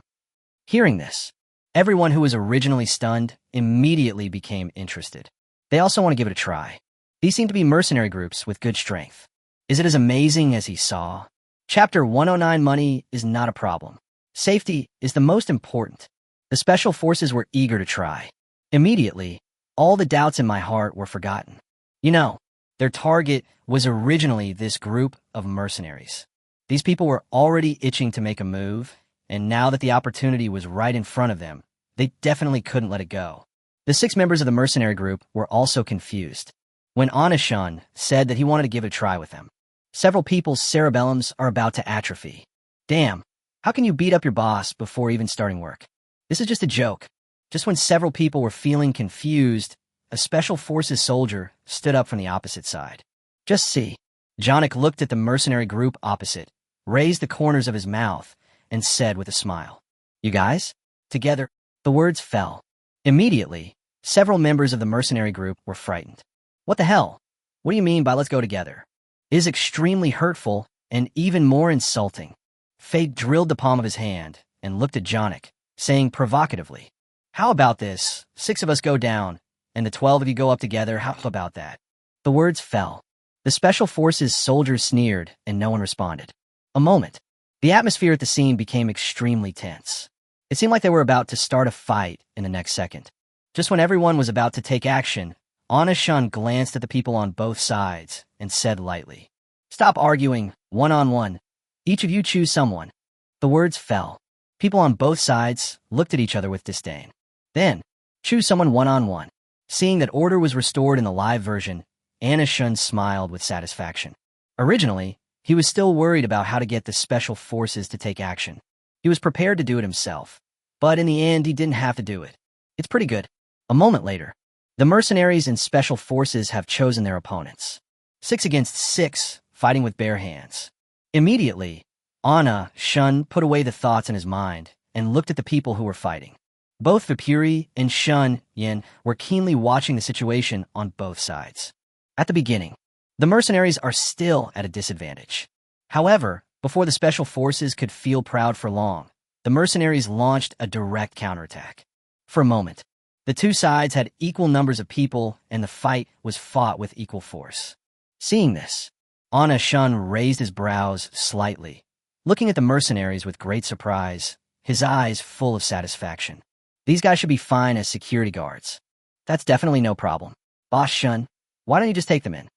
Hearing this, Everyone who was originally stunned immediately became interested. They also want to give it a try. These seem to be mercenary groups with good strength. Is it as amazing as he saw? Chapter 109. Money is not a problem. Safety is the most important. The special forces were eager to try. Immediately, all the doubts in my heart were forgotten. You know, their target was originally this group of mercenaries. These people were already itching to make a move, and now that the opportunity was right in front of them, they definitely couldn't let it go. The 6 members of the mercenary group were also confused. When Anashun said that he wanted to give it a try with them, several people's cerebellums are about to atrophy. Damn, how can you beat up your boss before even starting work? This is just a joke. Just when several people were feeling confused, a special forces soldier stood up from the opposite side. Just see. Jonik looked at the mercenary group opposite, raised the corners of his mouth, and said with a smile, "You guys?" Together, the words fell. Immediately, several members of the mercenary group were frightened. What the hell? What do you mean by let's go together? It is extremely hurtful and even more insulting. Fate drilled the palm of his hand and looked at Jonik, saying provocatively, "How about this? 6 of us go down, and the 12 of you go up together. How about that?" The words fell. The special forces soldiers sneered, and no one responded. A moment. The atmosphere at the scene became extremely tense. It seemed like they were about to start a fight in the next second. Just when everyone was about to take action, Anashun glanced at the people on both sides and said lightly, "Stop arguing, one-on-one. Each of you choose someone." The words fell. People on both sides looked at each other with disdain. Then, choose someone one-on-one. Seeing that order was restored in the live version, Anashun smiled with satisfaction. Originally, he was still worried about how to get the special forces to take action. He was prepared to do it himself, but in the end, he didn't have to do it. It's pretty good. A moment later, the mercenaries and special forces have chosen their opponents. 6 against 6, fighting with bare hands. Immediately, Anashun put away the thoughts in his mind and looked at the people who were fighting. Both Vipuri and Shun Yin were keenly watching the situation on both sides. At the beginning, the mercenaries are still at a disadvantage. However, before the special forces could feel proud for long, the mercenaries launched a direct counterattack. For a moment, the 2 sides had equal numbers of people and the fight was fought with equal force. Seeing this, Anashun raised his brows slightly, looking at the mercenaries with great surprise, his eyes full of satisfaction. These guys should be fine as security guards. That's definitely no problem. Boss Shun, why don't you just take them in?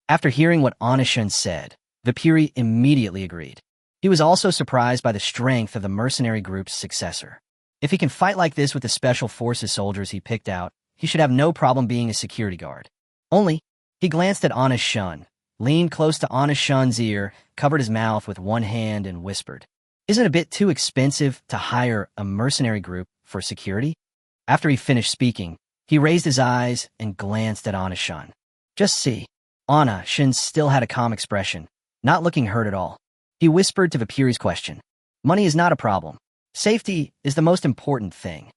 After hearing what Anashun said, Vipuri immediately agreed. He was also surprised by the strength of the mercenary group's successor. If he can fight like this with the special forces soldiers he picked out, he should have no problem being a security guard. Only, he glanced at Anashun, leaned close to Anashun's ear, covered his mouth with one hand, and whispered, "Isn't it a bit too expensive to hire a mercenary group for security?" After he finished speaking, he raised his eyes and glanced at Anashun. Just see. Anashun still had a calm expression, not looking hurt at all. He whispered to Vipuri's question. "Money is not a problem. Safety is the most important thing."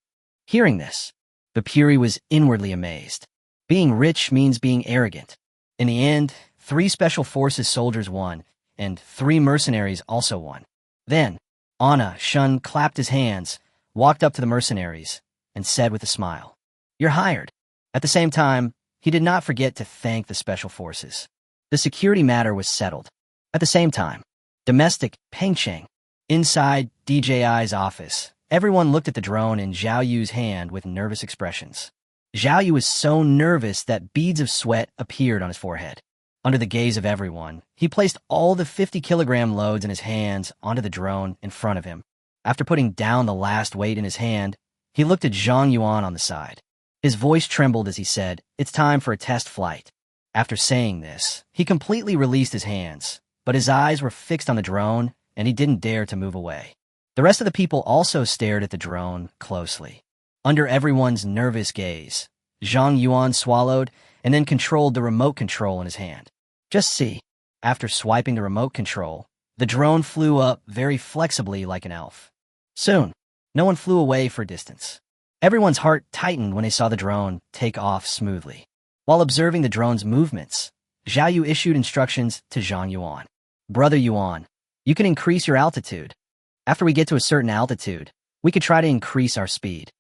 Hearing this, Vipuri was inwardly amazed. Being rich means being arrogant. In the end, 3 special forces soldiers won, and 3 mercenaries also won. Then, Anashun clapped his hands, walked up to the mercenaries, and said with a smile, "You're hired." At the same time, he did not forget to thank the special forces. The security matter was settled. At the same time, domestic Pengcheng. Inside DJI's office, everyone looked at the drone in Zhao Yu's hand with nervous expressions. Zhao Yu was so nervous that beads of sweat appeared on his forehead. Under the gaze of everyone, he placed all the 50-kilogram loads in his hands onto the drone in front of him. After putting down the last weight in his hand, he looked at Zhang Yuan on the side. His voice trembled as he said, "It's time for a test flight." After saying this, he completely released his hands, but his eyes were fixed on the drone, and he didn't dare to move away. The rest of the people also stared at the drone closely. Under everyone's nervous gaze, Zhang Yuan swallowed and then controlled the remote control in his hand. Just see. After swiping the remote control, the drone flew up very flexibly like an elf. Soon, no one flew away for a distance. Everyone's heart tightened when they saw the drone take off smoothly. While observing the drone's movements, Zhao Yu issued instructions to Zhang Yuan. "Brother Yuan, you can increase your altitude. After we get to a certain altitude, we could try to increase our speed."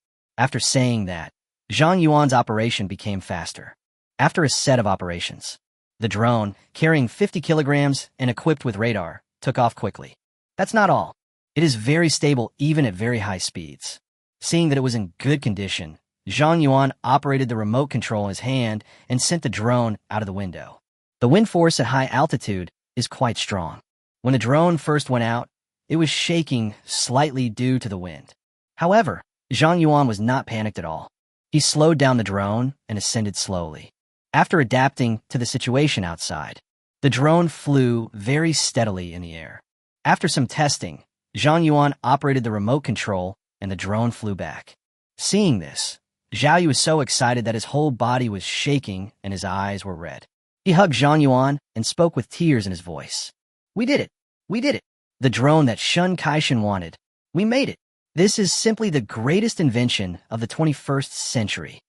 After saying that, Zhang Yuan's operation became faster. After a set of operations, the drone, carrying 50 kilograms and equipped with radar, took off quickly. That's not all. It is very stable even at very high speeds. Seeing that it was in good condition, Zhang Yuan operated the remote control in his hand and sent the drone out of the window. The wind force at high altitude is quite strong. When the drone first went out, it was shaking slightly due to the wind. However, Zhang Yuan was not panicked at all. He slowed down the drone and ascended slowly. After adapting to the situation outside, the drone flew very steadily in the air. After some testing, Zhang Yuan operated the remote control and the drone flew back. Seeing this, Zhao Yu was so excited that his whole body was shaking and his eyes were red. He hugged Zhang Yuan and spoke with tears in his voice. "We did it! We did it! The drone that Shun Kaishan wanted. We made it! This is simply the greatest invention of the 21st century."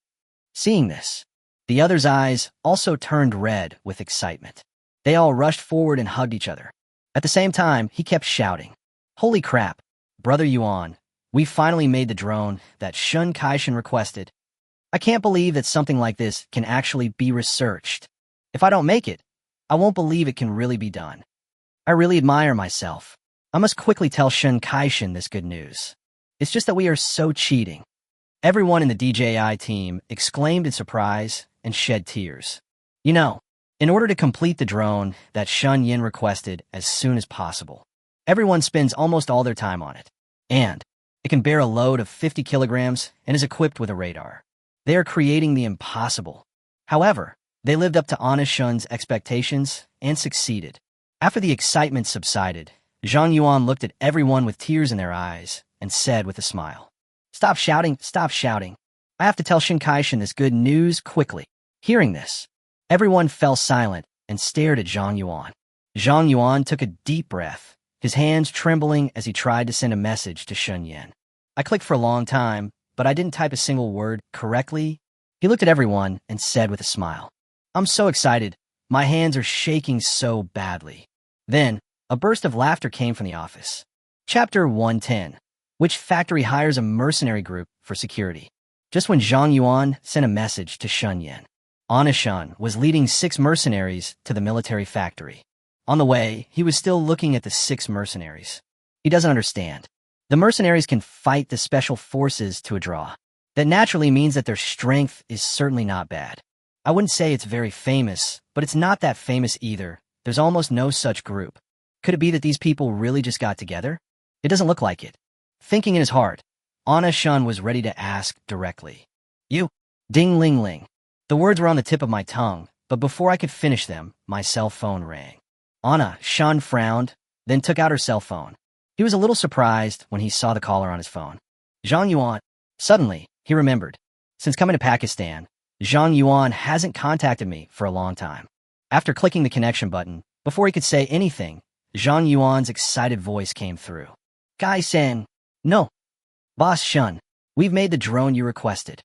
Seeing this, the others' eyes also turned red with excitement. They all rushed forward and hugged each other. At the same time, he kept shouting, "Holy crap, Brother Yuan, we finally made the drone that Shun Kaishan requested. I can't believe that something like this can actually be researched. If I don't make it, I won't believe it can really be done. I really admire myself. I must quickly tell Shun Kaishan this good news. It's just that we are so cheating." Everyone in the DJI team exclaimed in surprise and shed tears. You know, in order to complete the drone that Shun Yin requested as soon as possible, everyone spends almost all their time on it. And it can bear a load of 50 kilograms and is equipped with a radar. They are creating the impossible. However, they lived up to Anna Shun's expectations and succeeded. After the excitement subsided, Zhang Yuan looked at everyone with tears in their eyes and said with a smile, "Stop shouting, stop shouting. I have to tell Shun Kaishan this good news quickly." Hearing this, everyone fell silent and stared at Zhang Yuan. Zhang Yuan took a deep breath, his hands trembling as he tried to send a message to Shun Yin. "I clicked for a long time, but I didn't type a single word correctly." He looked at everyone and said with a smile, "I'm so excited. My hands are shaking so badly." Then, a burst of laughter came from the office. Chapter 110. Which factory hires a mercenary group for security? Just when Zhang Yuan sent a message to Shun Yin, Anna Shun was leading 6 mercenaries to the military factory. On the way, he was still looking at the 6 mercenaries. He doesn't understand. The mercenaries can fight the special forces to a draw. That naturally means that their strength is certainly not bad. I wouldn't say it's very famous, but it's not that famous either. There's almost no such group. Could it be that these people really just got together? It doesn't look like it. Thinking in his heart, Anna Shun was ready to ask directly. "You?" Ding ling ling. The words were on the tip of my tongue, but before I could finish them, my cell phone rang. Anna Shun frowned, then took out her cell phone. He was a little surprised when he saw the caller on his phone. Zhang Yuan. Suddenly, he remembered. Since coming to Pakistan, Zhang Yuan hasn't contacted me for a long time. After clicking the connection button, before he could say anything, Zhang Yuan's excited voice came through. "Gai-sen." "No. Boss Shun, we've made the drone you requested.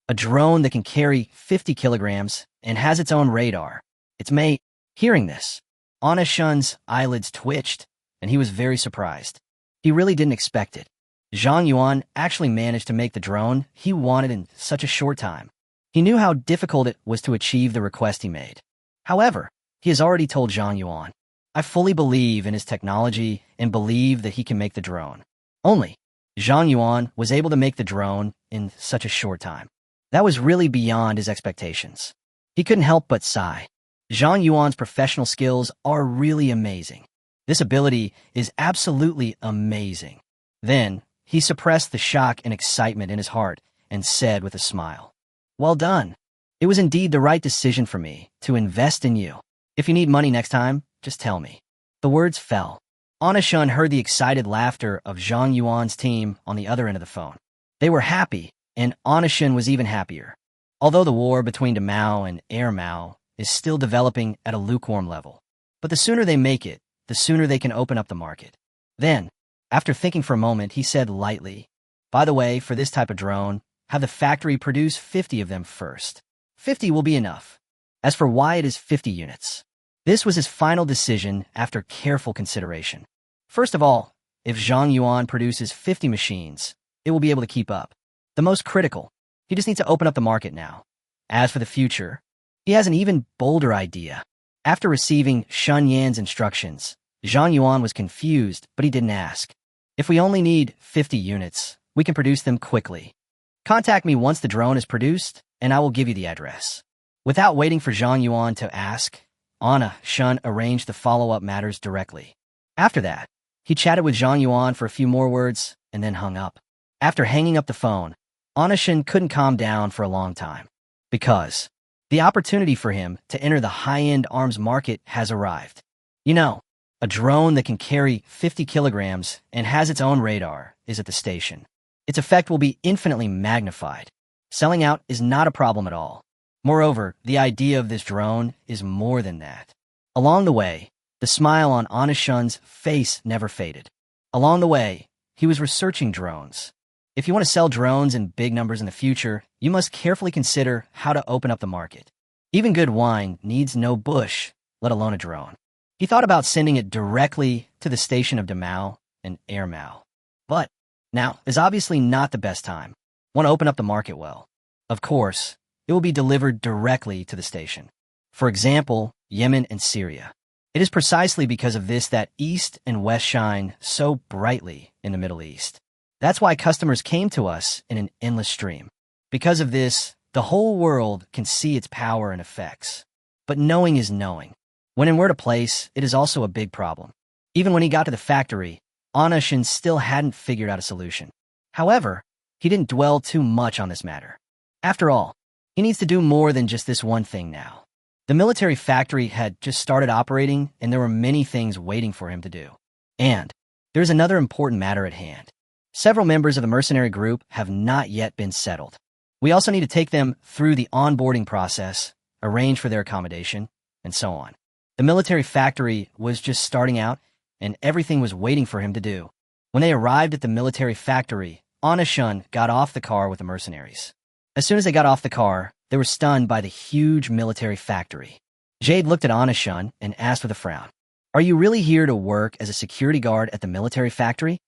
A drone that can carry 50 kilograms and has its own radar. It's made." Hearing this, Anna Shun's eyelids twitched, and he was very surprised. He really didn't expect it. Zhang Yuan actually managed to make the drone he wanted in such a short time. He knew how difficult it was to achieve the request he made. However, he has already told Zhang Yuan, "I fully believe in his technology and believe that he can make the drone." Only, Zhang Yuan was able to make the drone in such a short time. That was really beyond his expectations. He couldn't help but sigh. Zhang Yuan's professional skills are really amazing. This ability is absolutely amazing. Then, he suppressed the shock and excitement in his heart and said with a smile, "Well done. It was indeed the right decision for me to invest in you. If you need money next time, just tell me." The words fell. Anna Shun heard the excited laughter of Zhang Yuan's team on the other end of the phone. They were happy, and Anna Shun was even happier. Although the war between Mao and Air Mao is still developing at a lukewarm level. But the sooner they make it, the sooner they can open up the market. Then, after thinking for a moment, he said lightly, "By the way, for this type of drone, have the factory produce 50 of them first. 50 will be enough. As for why it is 50 units. This was his final decision after careful consideration. First of all, if Zhang Yuan produces 50 machines, it will be able to keep up. the most critical. He just needs to open up the market now. As for the future, he has an even bolder idea. After receiving Shun Yan's instructions, Zhang Yuan was confused, but he didn't ask. If we only need 50 units, we can produce them quickly. Contact me once the drone is produced, and I will give you the address. Without waiting for Zhang Yuan to ask, Anna Shun arranged the follow-up matters directly. After that, he chatted with Zhang Yuan for a few more words and then hung up. After hanging up the phone, Anna Shun couldn't calm down for a long time. Because the opportunity for him to enter the high-end arms market has arrived. You know, a drone that can carry 50 kilograms and has its own radar is at the station. Its effect will be infinitely magnified. Selling out is not a problem at all. Moreover, the idea of this drone is more than that. Along the way, the smile on Anna Shun's face never faded. Along the way, he was researching drones. If you want to sell drones in big numbers in the future, you must carefully consider how to open up the market. Even good wine needs no bush, let alone a drone. He thought about sending it directly to the station of Demao and Airmao. But now is obviously not the best time. Want to open up the market well. Of course, it will be delivered directly to the station. For example, Yemen and Syria. It is precisely because of this that East and West shine so brightly in the Middle East. That's why customers came to us in an endless stream. Because of this, the whole world can see its power and effects. But knowing is knowing. When and where to place, it is also a big problem. Even when he got to the factory, Anna Shun still hadn't figured out a solution. However, he didn't dwell too much on this matter. After all, he needs to do more than just this one thing now. The military factory had just started operating, and there were many things waiting for him to do. And there's another important matter at hand. Several members of the mercenary group have not yet been settled. We also need to take them through the onboarding process, arrange for their accommodation, and so on. The military factory was just starting out, and everything was waiting for him to do. When they arrived at the military factory, Anna Shun got off the car with the mercenaries. As soon as they got off the car, they were stunned by the huge military factory. Jade looked at Anna Shun and asked with a frown, "Are you really here to work as a security guard at the military factory?"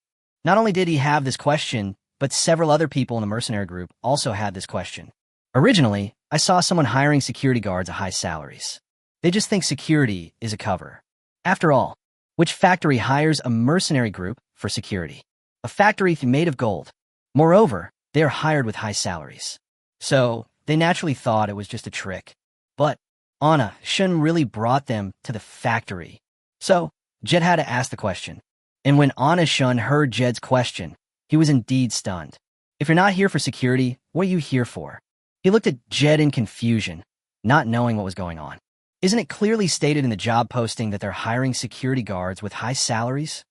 Not only did he have this question, but several other people in the mercenary group also had this question. Originally, I saw someone hiring security guards at high salaries. They just think security is a cover. After all, which factory hires a mercenary group for security? A factory made of gold. Moreover, they are hired with high salaries. So, they naturally thought it was just a trick. But Anna Shun really brought them to the factory. So, Jed had to ask the question. And when Anna Shun heard Jed's question, he was indeed stunned. "If you're not here for security, what are you here for?" He looked at Jed in confusion, not knowing what was going on. Isn't it clearly stated in the job posting that they're hiring security guards with high salaries?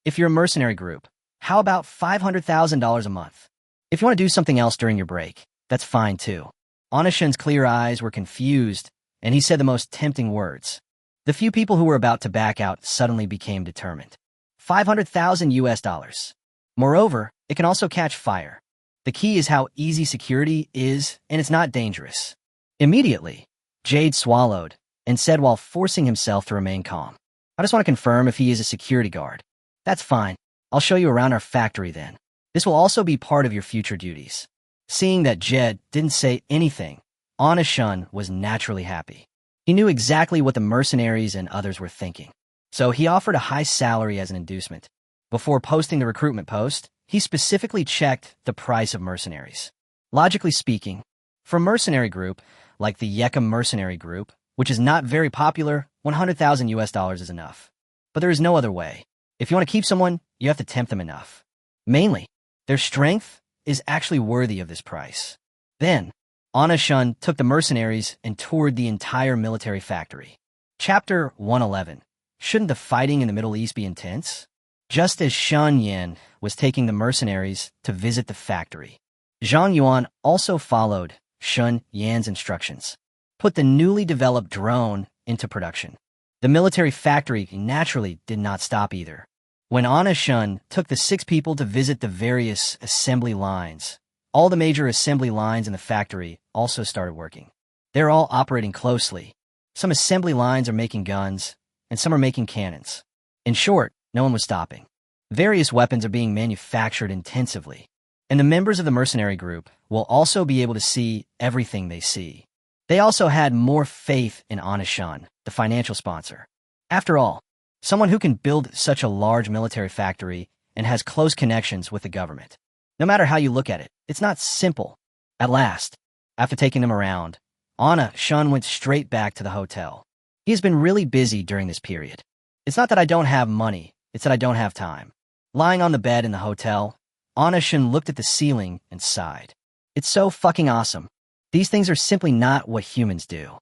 If you're a mercenary group, how about $500,000 a month? If you want to do something else during your break, that's fine too. Anna Shun's clear eyes were confused, and he said the most tempting words. The few people who were about to back out suddenly became determined. $500,000. Moreover, it can also catch fire. The key is how easy security is, and it's not dangerous. Immediately, Jade swallowed and said while forcing himself to remain calm, "I just want to confirm if he is a security guard." "That's fine. I'll show you around our factory then. This will also be part of your future duties." Seeing that Jed didn't say anything, Anna Shun was naturally happy. He knew exactly what the mercenaries and others were thinking. So he offered a high salary as an inducement. Before posting the recruitment post, he specifically checked the price of mercenaries. Logically speaking, for a mercenary group, like the Yekum mercenary group, which is not very popular, $100,000 is enough. But there is no other way. If you want to keep someone, you have to tempt them enough. Mainly, their strength is actually worthy of this price. Then, Anna Shun took the mercenaries and toured the entire military factory. Chapter 111. Shouldn't the fighting in the Middle East be intense? Just as Shun Yan was taking the mercenaries to visit the factory, Zhang Yuan also followed Shun Yan's instructions. Put the newly developed drone into production. The military factory naturally did not stop either. When Anna Shun took the 6 people to visit the various assembly lines, all the major assembly lines in the factory also started working. They're all operating closely. Some assembly lines are making guns, and some are making cannons. In short, no one was stopping. Various weapons are being manufactured intensively. and the members of the mercenary group will also be able to see everything they see. They also had more faith in Anishan, the financial sponsor. After all, someone who can build such a large military factory and has close connections with the government. No matter how you look at it, it's not simple. At last, after taking them around, Anishan went straight back to the hotel. He has been really busy during this period. It's not that I don't have money, it's that I don't have time. Lying on the bed in the hotel, Anishan looked at the ceiling and sighed. It's so fucking awesome. These things are simply not what humans do.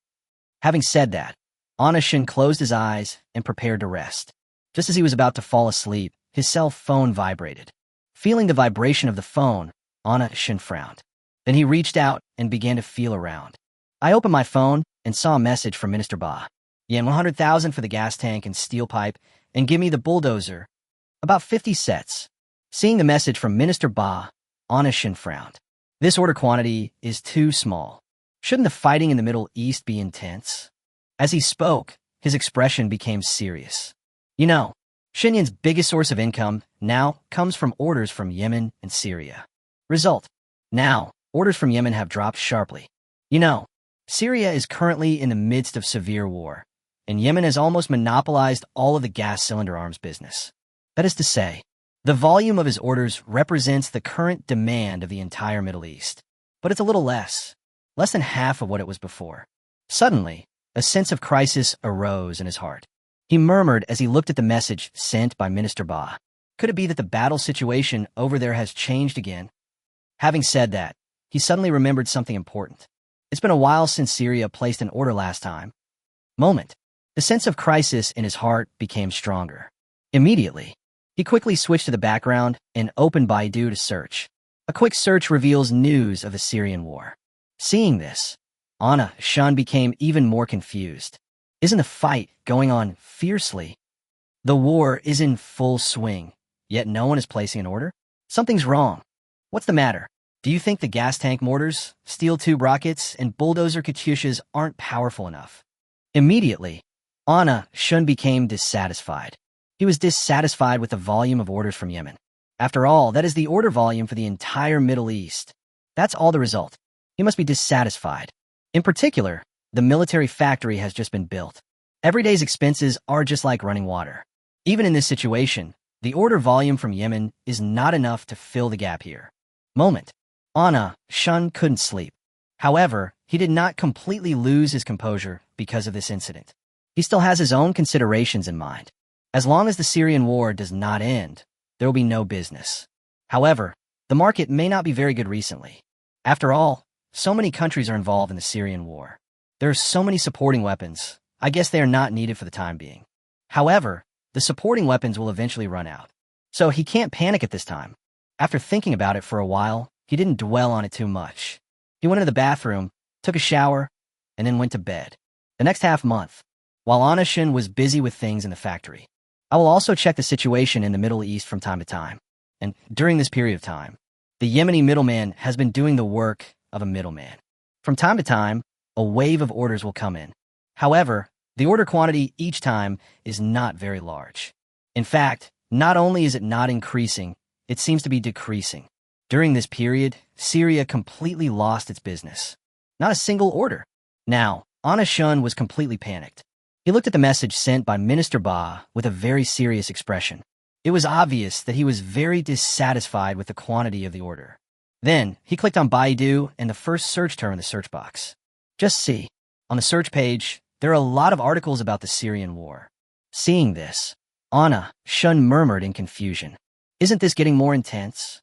Having said that, Anishan closed his eyes and prepared to rest. Just as he was about to fall asleep, his cell phone vibrated. Feeling the vibration of the phone, Anishan frowned. Then he reached out and began to feel around. I opened my phone and saw a message from Minister Ba. Yen 100,000 for the gas tank and steel pipe, and give me the bulldozer. About 50 sets. Seeing the message from Minister Ba, Anishan frowned. This order quantity is too small. Shouldn't the fighting in the Middle East be intense? As he spoke, his expression became serious. You know, Xinyan's biggest source of income now comes from orders from Yemen and Syria. Result: now, orders from Yemen have dropped sharply. You know, Syria is currently in the midst of severe war, and Yemen has almost monopolized all of the gas cylinder arms business. That is to say, the volume of his orders represents the current demand of the entire Middle East. But it's a little less than half of what it was before. Suddenly, a sense of crisis arose in his heart. He murmured as he looked at the message sent by Minister Ba. Could it be that the battle situation over there has changed again? Having said that, he suddenly remembered something important. It's been a while since Syria placed an order last time. The sense of crisis in his heart became stronger. Immediately, he quickly switched to the background and opened Baidu to search. A quick search reveals news of the Syrian war. Seeing this, Anishan became even more confused. Isn't the fight going on fiercely? The war is in full swing, yet no one is placing an order? Something's wrong. What's the matter? Do you think the gas tank mortars, steel tube rockets, and bulldozer katyushas aren't powerful enough? Immediately, Anishan became dissatisfied. He was dissatisfied with the volume of orders from Yemen. After all, that is the order volume for the entire Middle East. That's all the result. He must be dissatisfied. In particular, the military factory has just been built. Every day's expenses are just like running water. Even in this situation, the order volume from Yemen is not enough to fill the gap here. Anishan couldn't sleep. However, he did not completely lose his composure because of this incident. He still has his own considerations in mind. As long as the Syrian war does not end, there will be no business. However, the market may not be very good recently. After all, so many countries are involved in the Syrian war. There are so many supporting weapons. I guess they are not needed for the time being. However, the supporting weapons will eventually run out. So he can't panic at this time. After thinking about it for a while, he didn't dwell on it too much. He went into the bathroom, took a shower, and then went to bed. The next half-month, while Anishan was busy with things in the factory, I will also check the situation in the Middle East from time to time. And during this period of time, the Yemeni middleman has been doing the work of a middleman. From time to time, a wave of orders will come in. However, the order quantity each time is not very large. In fact, not only is it not increasing, it seems to be decreasing. During this period, Syria completely lost its business. Not a single order. Now, Anishan was completely panicked. He looked at the message sent by Minister Ba with a very serious expression. It was obvious that he was very dissatisfied with the quantity of the order. Then, he clicked on Baidu and the first search term in the search box. Just see. On the search page, there are a lot of articles about the Syrian war. Seeing this, Anishan murmured in confusion. Isn't this getting more intense?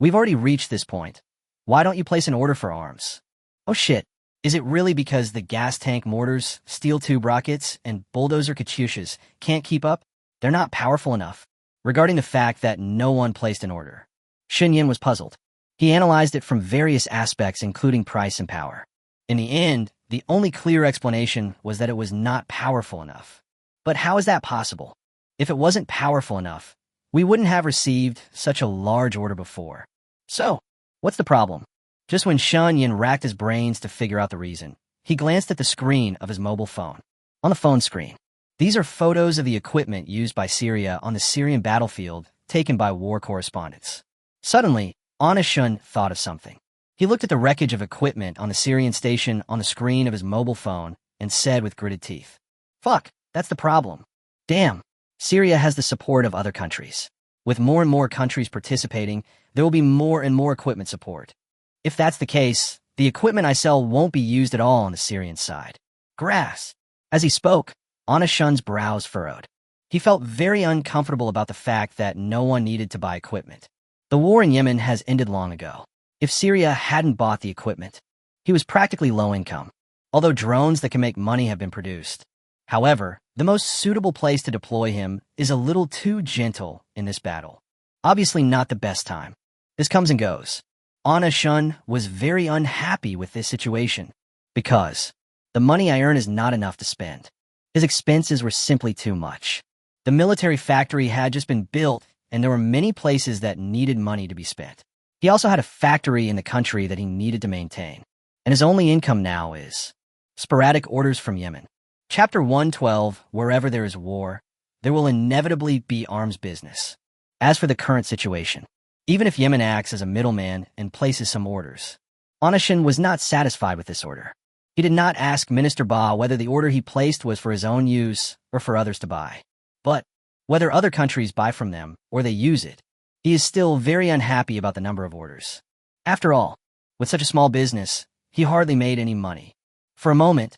We've already reached this point. Why don't you place an order for arms? Oh shit. Is it really because the gas tank mortars, steel tube rockets, and bulldozer katyushas can't keep up? They're not powerful enough. Regarding the fact that no one placed an order, Xinyan was puzzled. He analyzed it from various aspects, including price and power. In the end, the only clear explanation was that it was not powerful enough. But how is that possible? If it wasn't powerful enough, we wouldn't have received such a large order before. So, what's the problem? Just when Xinyan racked his brains to figure out the reason, he glanced at the screen of his mobile phone. On the phone screen, these are photos of the equipment used by Syria on the Syrian battlefield taken by war correspondents. Suddenly, Shun thought of something. He looked at the wreckage of equipment on the Syrian station on the screen of his mobile phone and said with gritted teeth, "Fuck, that's the problem. Damn, Syria has the support of other countries. With more and more countries participating, there will be more and more equipment support. If that's the case, the equipment I sell won't be used at all on the Syrian side. Grass." As he spoke, Shun's brows furrowed. He felt very uncomfortable about the fact that no one needed to buy equipment. The war in Yemen has ended long ago. If Syria hadn't bought the equipment, he was practically low income, although drones that can make money have been produced. However, the most suitable place to deploy him is a little too gentle in this battle. Obviously not the best time. This comes and goes. Shun was very unhappy with this situation because the money I earn is not enough to spend. His expenses were simply too much. The military factory had just been built, and there were many places that needed money to be spent. He also had a factory in the country that he needed to maintain, and his only income now is sporadic orders from Yemen. Chapter 112, Wherever there is war, there will inevitably be arms business. As for the current situation, even if Yemen acts as a middleman and places some orders, Shun was not satisfied with this order. He did not ask Minister Ba whether the order he placed was for his own use or for others to buy. But whether other countries buy from them or they use it, he is still very unhappy about the number of orders. After all, with such a small business, he hardly made any money. For a moment,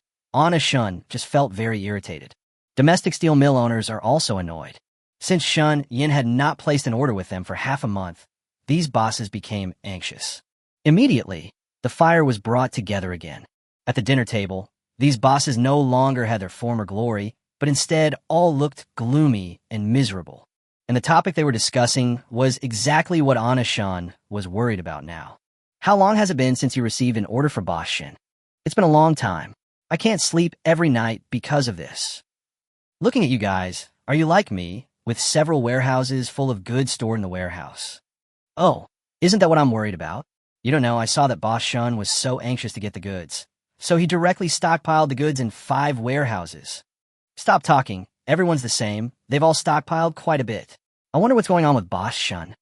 Shun just felt very irritated. Domestic steel mill owners are also annoyed. Since Shun Yin had not placed an order with them for half a month, these bosses became anxious. Immediately, the fire was brought together again. At the dinner table, these bosses no longer had their former glory, but instead all looked gloomy and miserable. And the topic they were discussing was exactly what Shun was worried about now. "How long has it been since you received an order for Boss Shin?" "It's been a long time. I can't sleep every night because of this." "Looking at you guys, are you like me, with several warehouses full of goods stored in the warehouse?" "Oh, isn't that what I'm worried about? You don't know, I saw that Boss Shun was so anxious to get the goods. So he directly stockpiled the goods in 5 warehouses." "Stop talking. Everyone's the same. They've all stockpiled quite a bit. I wonder what's going on with Boss Shun.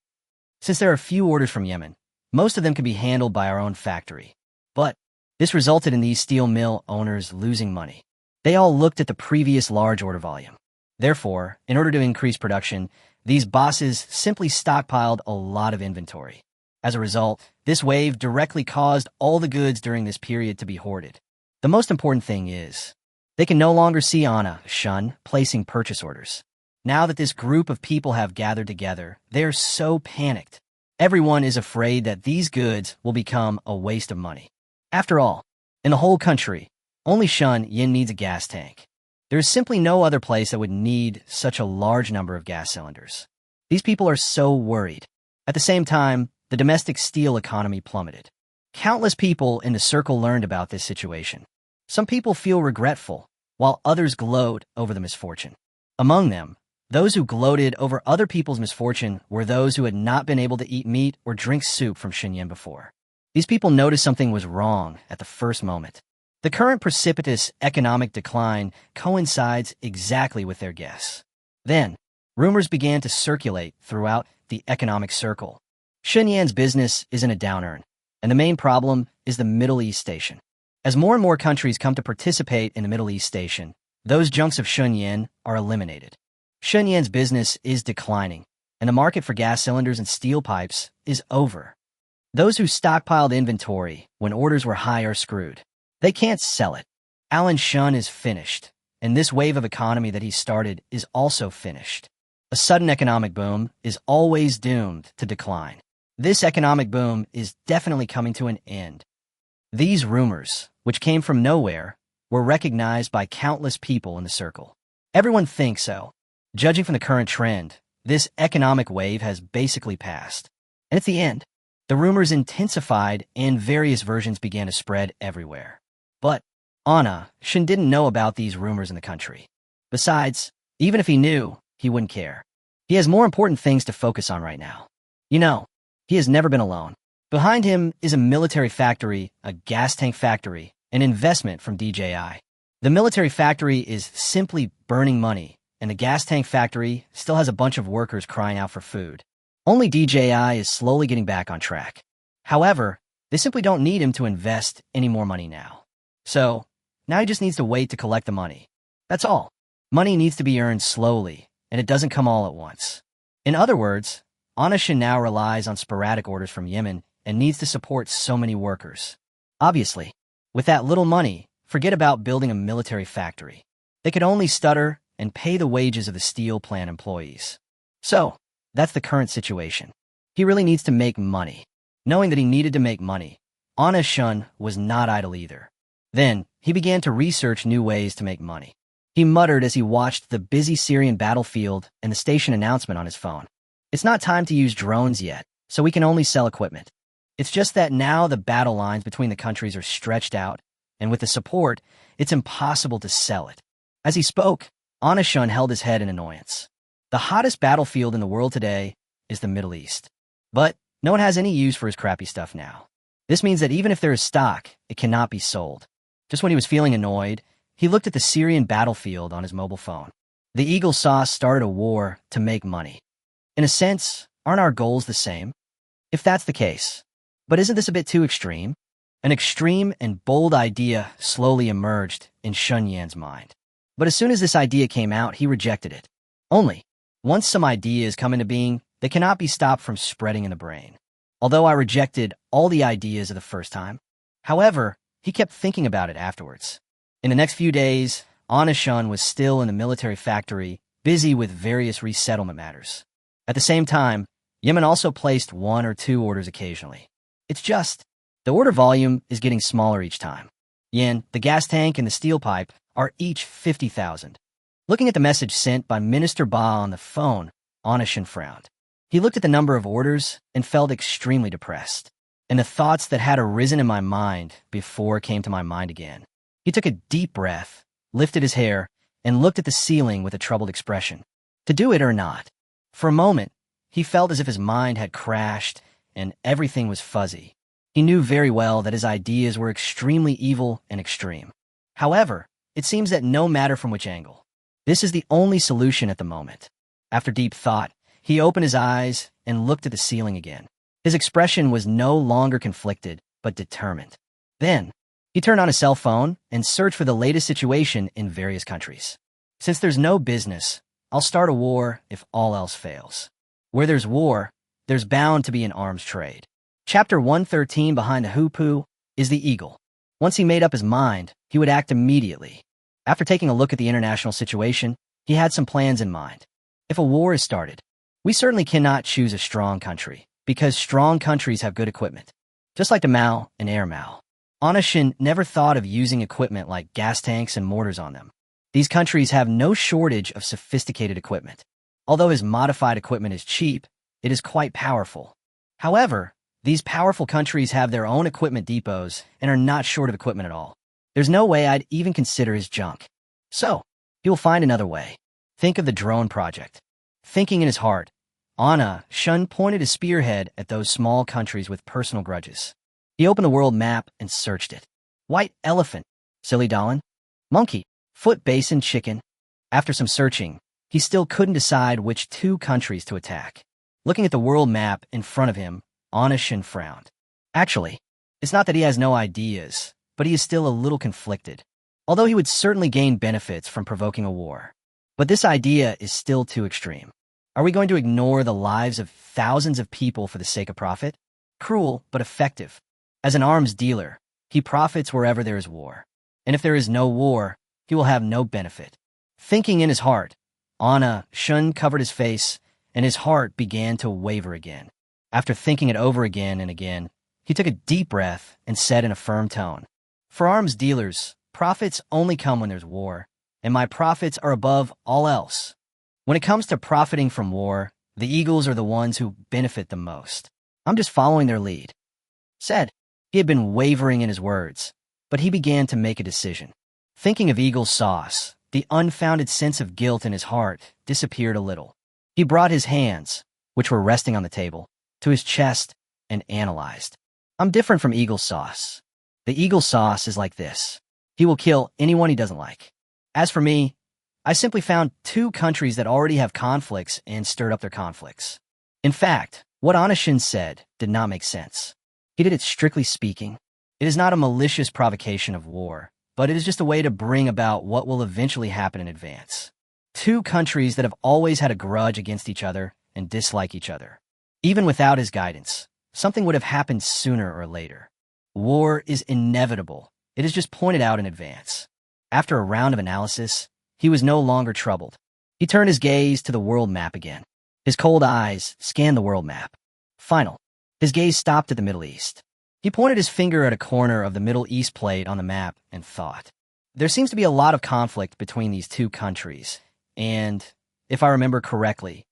Since there are few orders from Yemen, most of them can be handled by our own factory. But this resulted in these steel mill owners losing money. They all looked at the previous large order volume. Therefore, in order to increase production, these bosses simply stockpiled a lot of inventory. As a result, this wave directly caused all the goods during this period to be hoarded. The most important thing is, they can no longer see Shun placing purchase orders. Now that this group of people have gathered together, they are so panicked. Everyone is afraid that these goods will become a waste of money. After all, in the whole country, only Shun Yin needs a gas tank. There is simply no other place that would need such a large number of gas cylinders. These people are so worried. At the same time, the domestic steel economy plummeted. Countless people in the circle learned about this situation. Some people feel regretful, while others gloat over the misfortune. Among them, those who gloated over other people's misfortune were those who had not been able to eat meat or drink soup from Xinyan before. These people noticed something was wrong at the first moment. The current precipitous economic decline coincides exactly with their guess. Then, rumors began to circulate throughout the economic circle. Xinyan's business is in a downturn, and the main problem is the Middle East station. As more and more countries come to participate in the Middle East station, those junks of Xinyan are eliminated. Xinyan's business is declining, and the market for gas cylinders and steel pipes is over. Those who stockpiled inventory when orders were high are screwed. They can't sell it. Alan Shun is finished, and this wave of economy that he started is also finished. A sudden economic boom is always doomed to decline. This economic boom is definitely coming to an end. These rumors, which came from nowhere, were recognized by countless people in the circle. Everyone thinks so. Judging from the current trend, this economic wave has basically passed. And at the end, the rumors intensified and various versions began to spread everywhere. But Shun didn't know about these rumors in the country. Besides, even if he knew, he wouldn't care. He has more important things to focus on right now. You know, he has never been alone. Behind him is a military factory, a gas tank factory, an investment from DJI. The military factory is simply burning money, and the gas tank factory still has a bunch of workers crying out for food. Only DJI is slowly getting back on track. However, they simply don't need him to invest any more money now. So, now he just needs to wait to collect the money. That's all. Money needs to be earned slowly, and it doesn't come all at once. In other words, Anashin now relies on sporadic orders from Yemen and needs to support so many workers. Obviously, with that little money, forget about building a military factory. They could only stutter and pay the wages of the steel plant employees. So, that's the current situation. He really needs to make money. Knowing that he needed to make money, Anashin was not idle either. Then, he began to research new ways to make money. He muttered as he watched the busy Syrian battlefield and the station announcement on his phone. It's not time to use drones yet, so we can only sell equipment. It's just that now the battle lines between the countries are stretched out, and with the support, it's impossible to sell it. As he spoke, Anashin held his head in annoyance. The hottest battlefield in the world today is the Middle East. But no one has any use for his crappy stuff now. This means that even if there is stock, it cannot be sold. Just when he was feeling annoyed, he looked at the Syrian battlefield on his mobile phone. The Eagle Sauce started a war to make money. In a sense, aren't our goals the same? If that's the case. But isn't this a bit too extreme? An extreme and bold idea slowly emerged in Shun Yan's mind. But as soon as this idea came out, he rejected it. Only, once some ideas come into being, they cannot be stopped from spreading in the brain. Although I rejected all the ideas of the first time, however, he kept thinking about it afterwards. In the next few days, Anashin was still in the military factory, busy with various resettlement matters. At the same time, Yemen also placed 1 or 2 orders occasionally. It's just, the order volume is getting smaller each time. Yen, the gas tank, and the steel pipe are each 50,000. Looking at the message sent by Minister Ba on the phone, Anashin frowned. He looked at the number of orders and felt extremely depressed. And the thoughts that had arisen in my mind before came to my mind again. He took a deep breath, lifted his hair, and looked at the ceiling with a troubled expression. To do it or not? For a moment, he felt as if his mind had crashed and everything was fuzzy. He knew very well that his ideas were extremely evil and extreme. However, it seems that no matter from which angle, this is the only solution at the moment. After deep thought, he opened his eyes and looked at the ceiling again. His expression was no longer conflicted, but determined. Then, he turned on his cell phone and searched for the latest situation in various countries. Since there's no business, I'll start a war if all else fails. Where there's war, there's bound to be an arms trade. Chapter 113 behind the hoopoe is the eagle. Once he made up his mind, he would act immediately. After taking a look at the international situation, he had some plans in mind. If a war is started, we certainly cannot choose a strong country, because strong countries have good equipment. Just like the Mao and Air Mao. Anashin never thought of using equipment like gas tanks and mortars on them. These countries have no shortage of sophisticated equipment. Although his modified equipment is cheap, it is quite powerful. However, these powerful countries have their own equipment depots and are not short of equipment at all. There's no way I'd even consider his junk. So, he will find another way. Think of the drone project. Thinking in his heart, Anashin pointed his spearhead at those small countries with personal grudges. He opened the world map and searched it. White elephant, silly Dahlin, monkey, foot basin chicken. After some searching, he still couldn't decide which 2 countries to attack. Looking at the world map in front of him, Anashin frowned. Actually, it's not that he has no ideas, but he is still a little conflicted. Although he would certainly gain benefits from provoking a war. But this idea is still too extreme. Are we going to ignore the lives of thousands of people for the sake of profit? Cruel, but effective. As an arms dealer, he profits wherever there is war. And if there is no war, he will have no benefit. Thinking in his heart, Anashin covered his face, and his heart began to waver again. After thinking it over again and again, he took a deep breath and said in a firm tone, "For arms dealers, profits only come when there's war, and my profits are above all else. When it comes to profiting from war, the eagles are the ones who benefit the most. I'm just following their lead." Said. He had been wavering in his words, but he began to make a decision. Thinking of eagle sauce, the unfounded sense of guilt in his heart disappeared a little. He brought his hands, which were resting on the table, to his chest and analyzed. I'm different from eagle sauce. The eagle sauce is like this. He will kill anyone he doesn't like. As for me, I simply found 2 countries that already have conflicts and stirred up their conflicts. In fact, what Anishin said did not make sense. He did it strictly speaking. It is not a malicious provocation of war, but it is just a way to bring about what will eventually happen in advance. Two countries that have always had a grudge against each other and dislike each other. Even without his guidance, something would have happened sooner or later. War is inevitable. It is just pointed out in advance. After a round of analysis, he was no longer troubled. He turned his gaze to the world map again. His cold eyes scanned the world map. Final. His gaze stopped at the Middle East. He pointed his finger at a corner of the Middle East plate on the map and thought. There seems to be a lot of conflict between these two countries, and, if I remember correctly,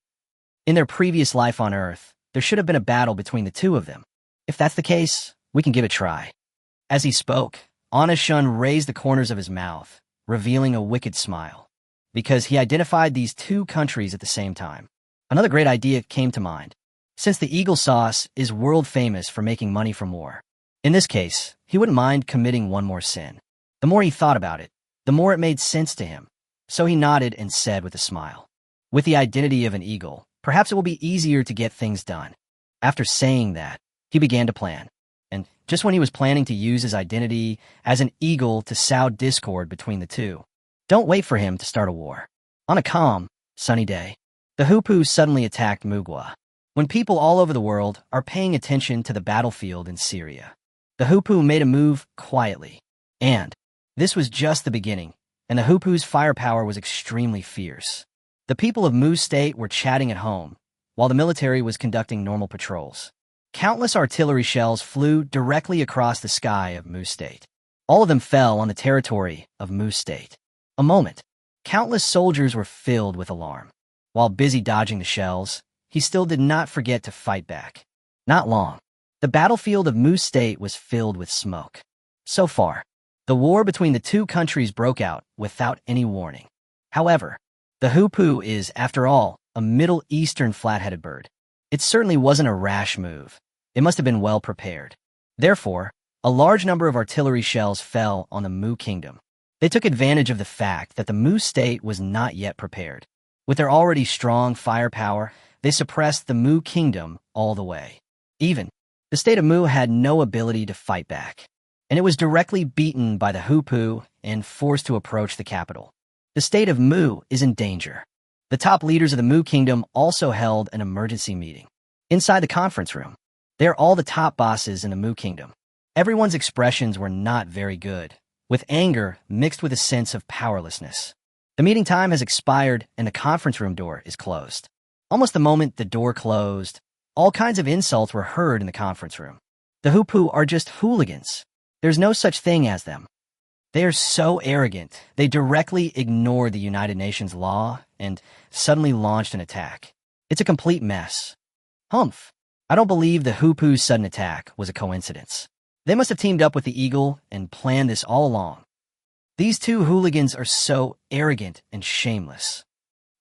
in their previous life on Earth, there should have been a battle between the two of them. If that's the case, we can give it a try. As he spoke, Anishin raised the corners of his mouth, revealing a wicked smile, because he identified these two countries at the same time. Another great idea came to mind. Since the eagle sauce is world famous for making money from war, in this case, he wouldn't mind committing one more sin. The more he thought about it, the more it made sense to him. So he nodded and said with a smile, with the identity of an eagle, perhaps it will be easier to get things done. After saying that, he began to plan. And just when he was planning to use his identity as an eagle to sow discord between the two, don't wait for him to start a war. On a calm, sunny day, the Hupu suddenly attacked Mugwa. When people all over the world are paying attention to the battlefield in Syria, the Hupu made a move quietly. And this was just the beginning, and the Hupu's firepower was extremely fierce. The people of Mu State were chatting at home, while the military was conducting normal patrols. Countless artillery shells flew directly across the sky of Mu State. All of them fell on the territory of Mu State. A moment. Countless soldiers were filled with alarm. While busy dodging the shells, he still did not forget to fight back. Not long. The battlefield of Mu State was filled with smoke. So far, the war between the two countries broke out without any warning. However, the Hupu is, after all, a Middle Eastern flat-headed bird. It certainly wasn't a rash move. It must have been well prepared. Therefore, a large number of artillery shells fell on the Mu Kingdom. They took advantage of the fact that the Mu State was not yet prepared. With their already strong firepower, they suppressed the Mu Kingdom all the way. Even, the state of Mu had no ability to fight back, and it was directly beaten by the Hupu and forced to approach the capital. The state of Mu is in danger. The top leaders of the Mu Kingdom also held an emergency meeting. Inside the conference room, they are all the top bosses in the Mu Kingdom. Everyone's expressions were not very good, with anger mixed with a sense of powerlessness. The meeting time has expired and the conference room door is closed. Almost the moment the door closed, all kinds of insults were heard in the conference room. The Hupu are just hooligans. There's no such thing as them. They are so arrogant, they directly ignored the United Nations law and suddenly launched an attack. It's a complete mess. Humph. I don't believe the Hupu's sudden attack was a coincidence. They must have teamed up with the eagle and planned this all along. These two hooligans are so arrogant and shameless.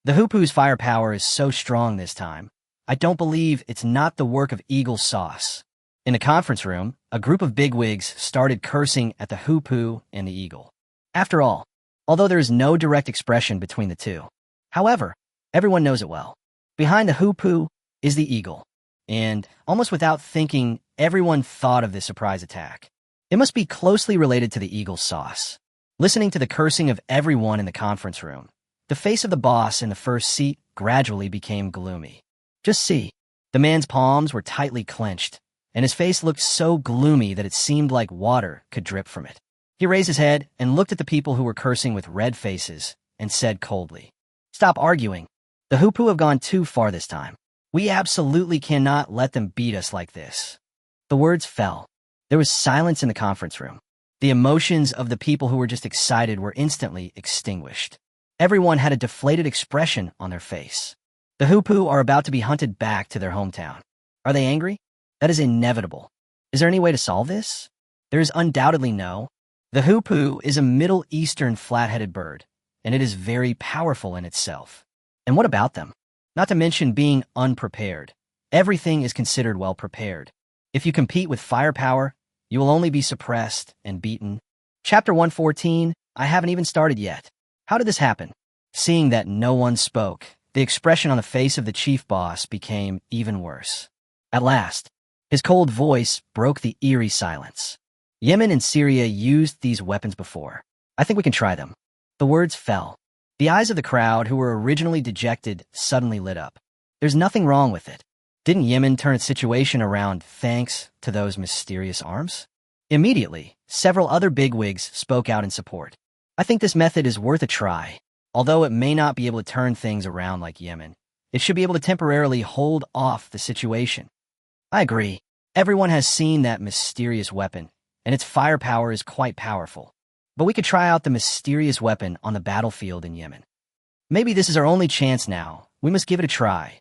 The Hupu's firepower is so strong this time, I don't believe it's not the work of eagle sauce. In the conference room, a group of bigwigs started cursing at the Hupu and the eagle. After all, although there is no direct expression between the two, however, everyone knows it well. Behind the Hupu is the eagle. And, almost without thinking, everyone thought of this surprise attack. It must be closely related to the eagle sauce. Listening to the cursing of everyone in the conference room, the face of the boss in the first seat gradually became gloomy. Just see, the man's palms were tightly clenched, and his face looked so gloomy that it seemed like water could drip from it. He raised his head and looked at the people who were cursing with red faces and said coldly, "Stop arguing. The Hupu have gone too far this time. We absolutely cannot let them beat us like this." The words fell. There was silence in the conference room. The emotions of the people who were just excited were instantly extinguished. Everyone had a deflated expression on their face. The Hupu are about to be hunted back to their hometown. Are they angry? That is inevitable. Is there any way to solve this? There is undoubtedly no. The Hupu is a Middle Eastern flat-headed bird, and it is very powerful in itself. And what about them? Not to mention being unprepared. Everything is considered well prepared. If you compete with firepower, you will only be suppressed and beaten. Chapter 114, I haven't even started yet. How did this happen? Seeing that no one spoke, The expression on the face of the chief boss became even worse. At last, his cold voice broke the eerie silence. Yemen and Syria used these weapons before. I think we can try them. The words fell. The eyes of the crowd, who were originally dejected, suddenly lit up. There's nothing wrong with it. Didn't Yemen turn its situation around thanks to those mysterious arms? Immediately, several other bigwigs spoke out in support. I think this method is worth a try. Although it may not be able to turn things around like Yemen, it should be able to temporarily hold off the situation. I agree. Everyone has seen that mysterious weapon, and its firepower is quite powerful. But we could try out the mysterious weapon on the battlefield in Yemen. Maybe this is our only chance now. We must give it a try.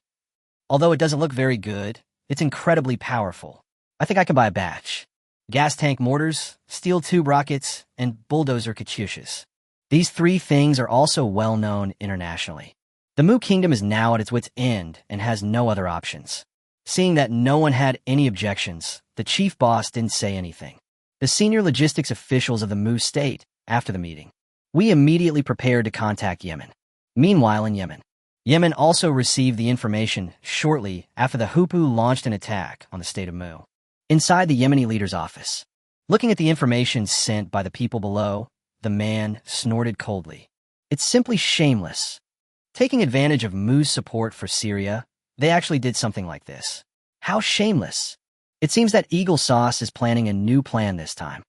Although it doesn't look very good, it's incredibly powerful. I think I can buy a batch. Gas tank mortars, steel tube rockets, and bulldozer katyushas. These three things are also well known internationally. The Mu Kingdom is now at its wit's end and has no other options. Seeing that no one had any objections, the chief boss didn't say anything. The senior logistics officials of the Mu state, after the meeting, we immediately prepared to contact Yemen. Meanwhile in Yemen also received the information shortly after the Hupu launched an attack on the state of Mu. Inside the Yemeni leader's office, looking at the information sent by the people below, the man snorted coldly. It's simply shameless. Taking advantage of Mu's support for Syria, they actually did something like this. How shameless. It seems that Eagle Sauce is planning a new plan this time.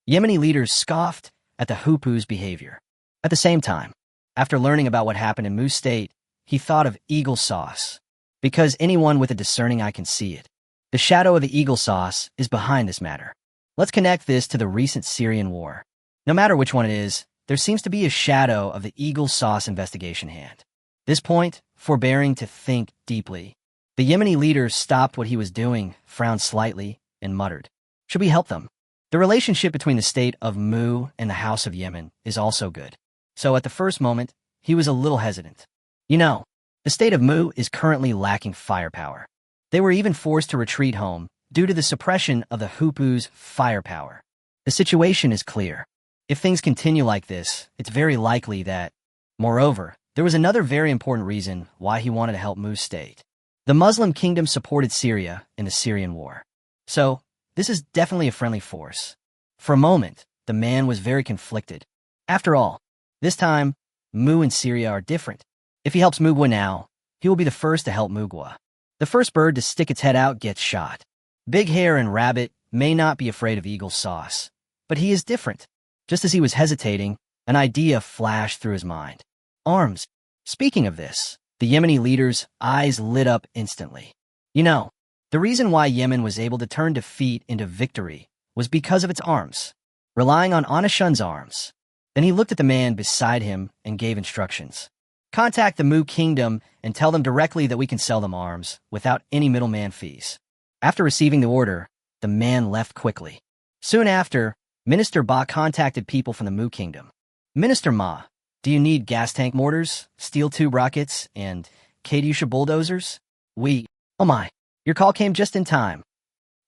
Yemeni leaders scoffed at the Hupu's behavior. At the same time, after learning about what happened in Mu's state, he thought of Eagle Sauce. Because anyone with a discerning eye can see it. The shadow of the Eagle Sauce is behind this matter. Let's connect this to the recent Syrian war. No matter which one it is, there seems to be a shadow of the Eagle Sauce investigation hand. This point, forbearing to think deeply, the Yemeni leader stopped what he was doing, frowned slightly, and muttered, "Should we help them?" The relationship between the state of Mu and the House of Yemen is also good. So at the first moment, he was a little hesitant. You know, the state of Mu is currently lacking firepower. They were even forced to retreat home due to the suppression of the Hupu's firepower. The situation is clear. If things continue like this, it's very likely that... Moreover, there was another very important reason why he wanted to help Mu's state. The Muslim kingdom supported Syria in the Syrian war. So, this is definitely a friendly force. For a moment, the man was very conflicted. After all, this time, Mu and Syria are different. If he helps Mugwa now, he will be the first to help Mugwa. The first bird to stick its head out gets shot. Big Hair and Rabbit may not be afraid of Eagle Sauce, but he is different. Just as he was hesitating, an idea flashed through his mind. Arms. Speaking of this, the Yemeni leader's eyes lit up instantly. You know, the reason why Yemen was able to turn defeat into victory was because of its arms, relying on Anashun's arms. Then he looked at the man beside him and gave instructions. Contact the Mu Kingdom and tell them directly that we can sell them arms without any middleman fees. After receiving the order, the man left quickly. Soon after, Minister Ba contacted people from the Mu Kingdom. Minister Ma, do you need gas tank mortars, steel tube rockets, and Katyusha bulldozers? Oh my, your call came just in time.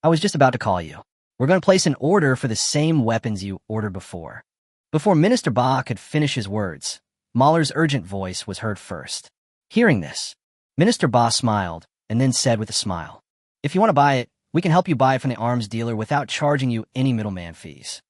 I was just about to call you. We're going to place an order for the same weapons you ordered before. Before Minister Ba could finish his words, Mahler's urgent voice was heard first. Hearing this, Minister Ba smiled and then said with a smile, "If you want to buy it, we can help you buy it from the arms dealer without charging you any middleman fees."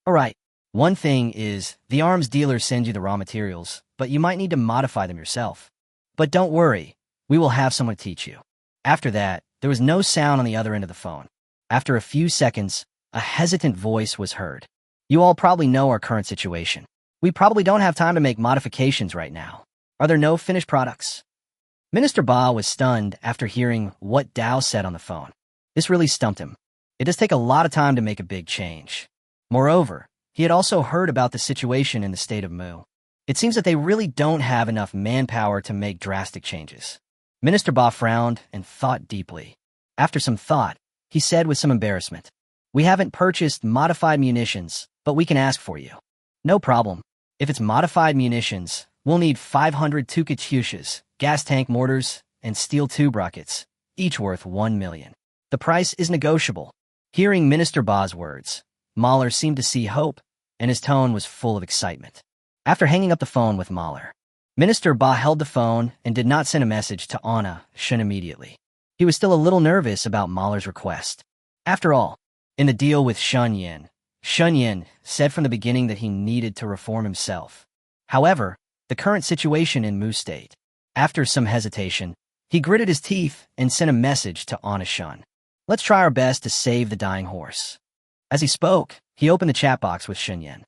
All right. One thing is, the arms dealer sends you the raw materials, but you might need to modify them yourself. But don't worry, we will have someone teach you. After that, there was no sound on the other end of the phone. After a few seconds, a hesitant voice was heard. You all probably know our current situation. We probably don't have time to make modifications right now. Are there no finished products? Minister Ba was stunned after hearing what Dao said on the phone. This really stumped him. It does take a lot of time to make a big change. Moreover, he had also heard about the situation in the state of Mu. It seems that they really don't have enough manpower to make drastic changes. Minister Ba frowned and thought deeply. After some thought, he said with some embarrassment, "We haven't purchased modified munitions, but we can ask for you." "No problem. If it's modified munitions, we'll need 500 Katyushas, gas tank mortars, and steel tube rockets, each worth 1 million. The price is negotiable." Hearing Minister Ba's words, Mahler seemed to see hope, and his tone was full of excitement. After hanging up the phone with Mahler, Minister Ba held the phone and did not send a message to Anna Shun immediately. He was still a little nervous about Mahler's request. After all, in the deal with Shun Yin said from the beginning that he needed to reform himself. However, the current situation in Mu State. After some hesitation, he gritted his teeth and sent a message to Anna Shun. Let's try our best to save the dying horse. As he spoke, he opened the chat box with Shun Yin.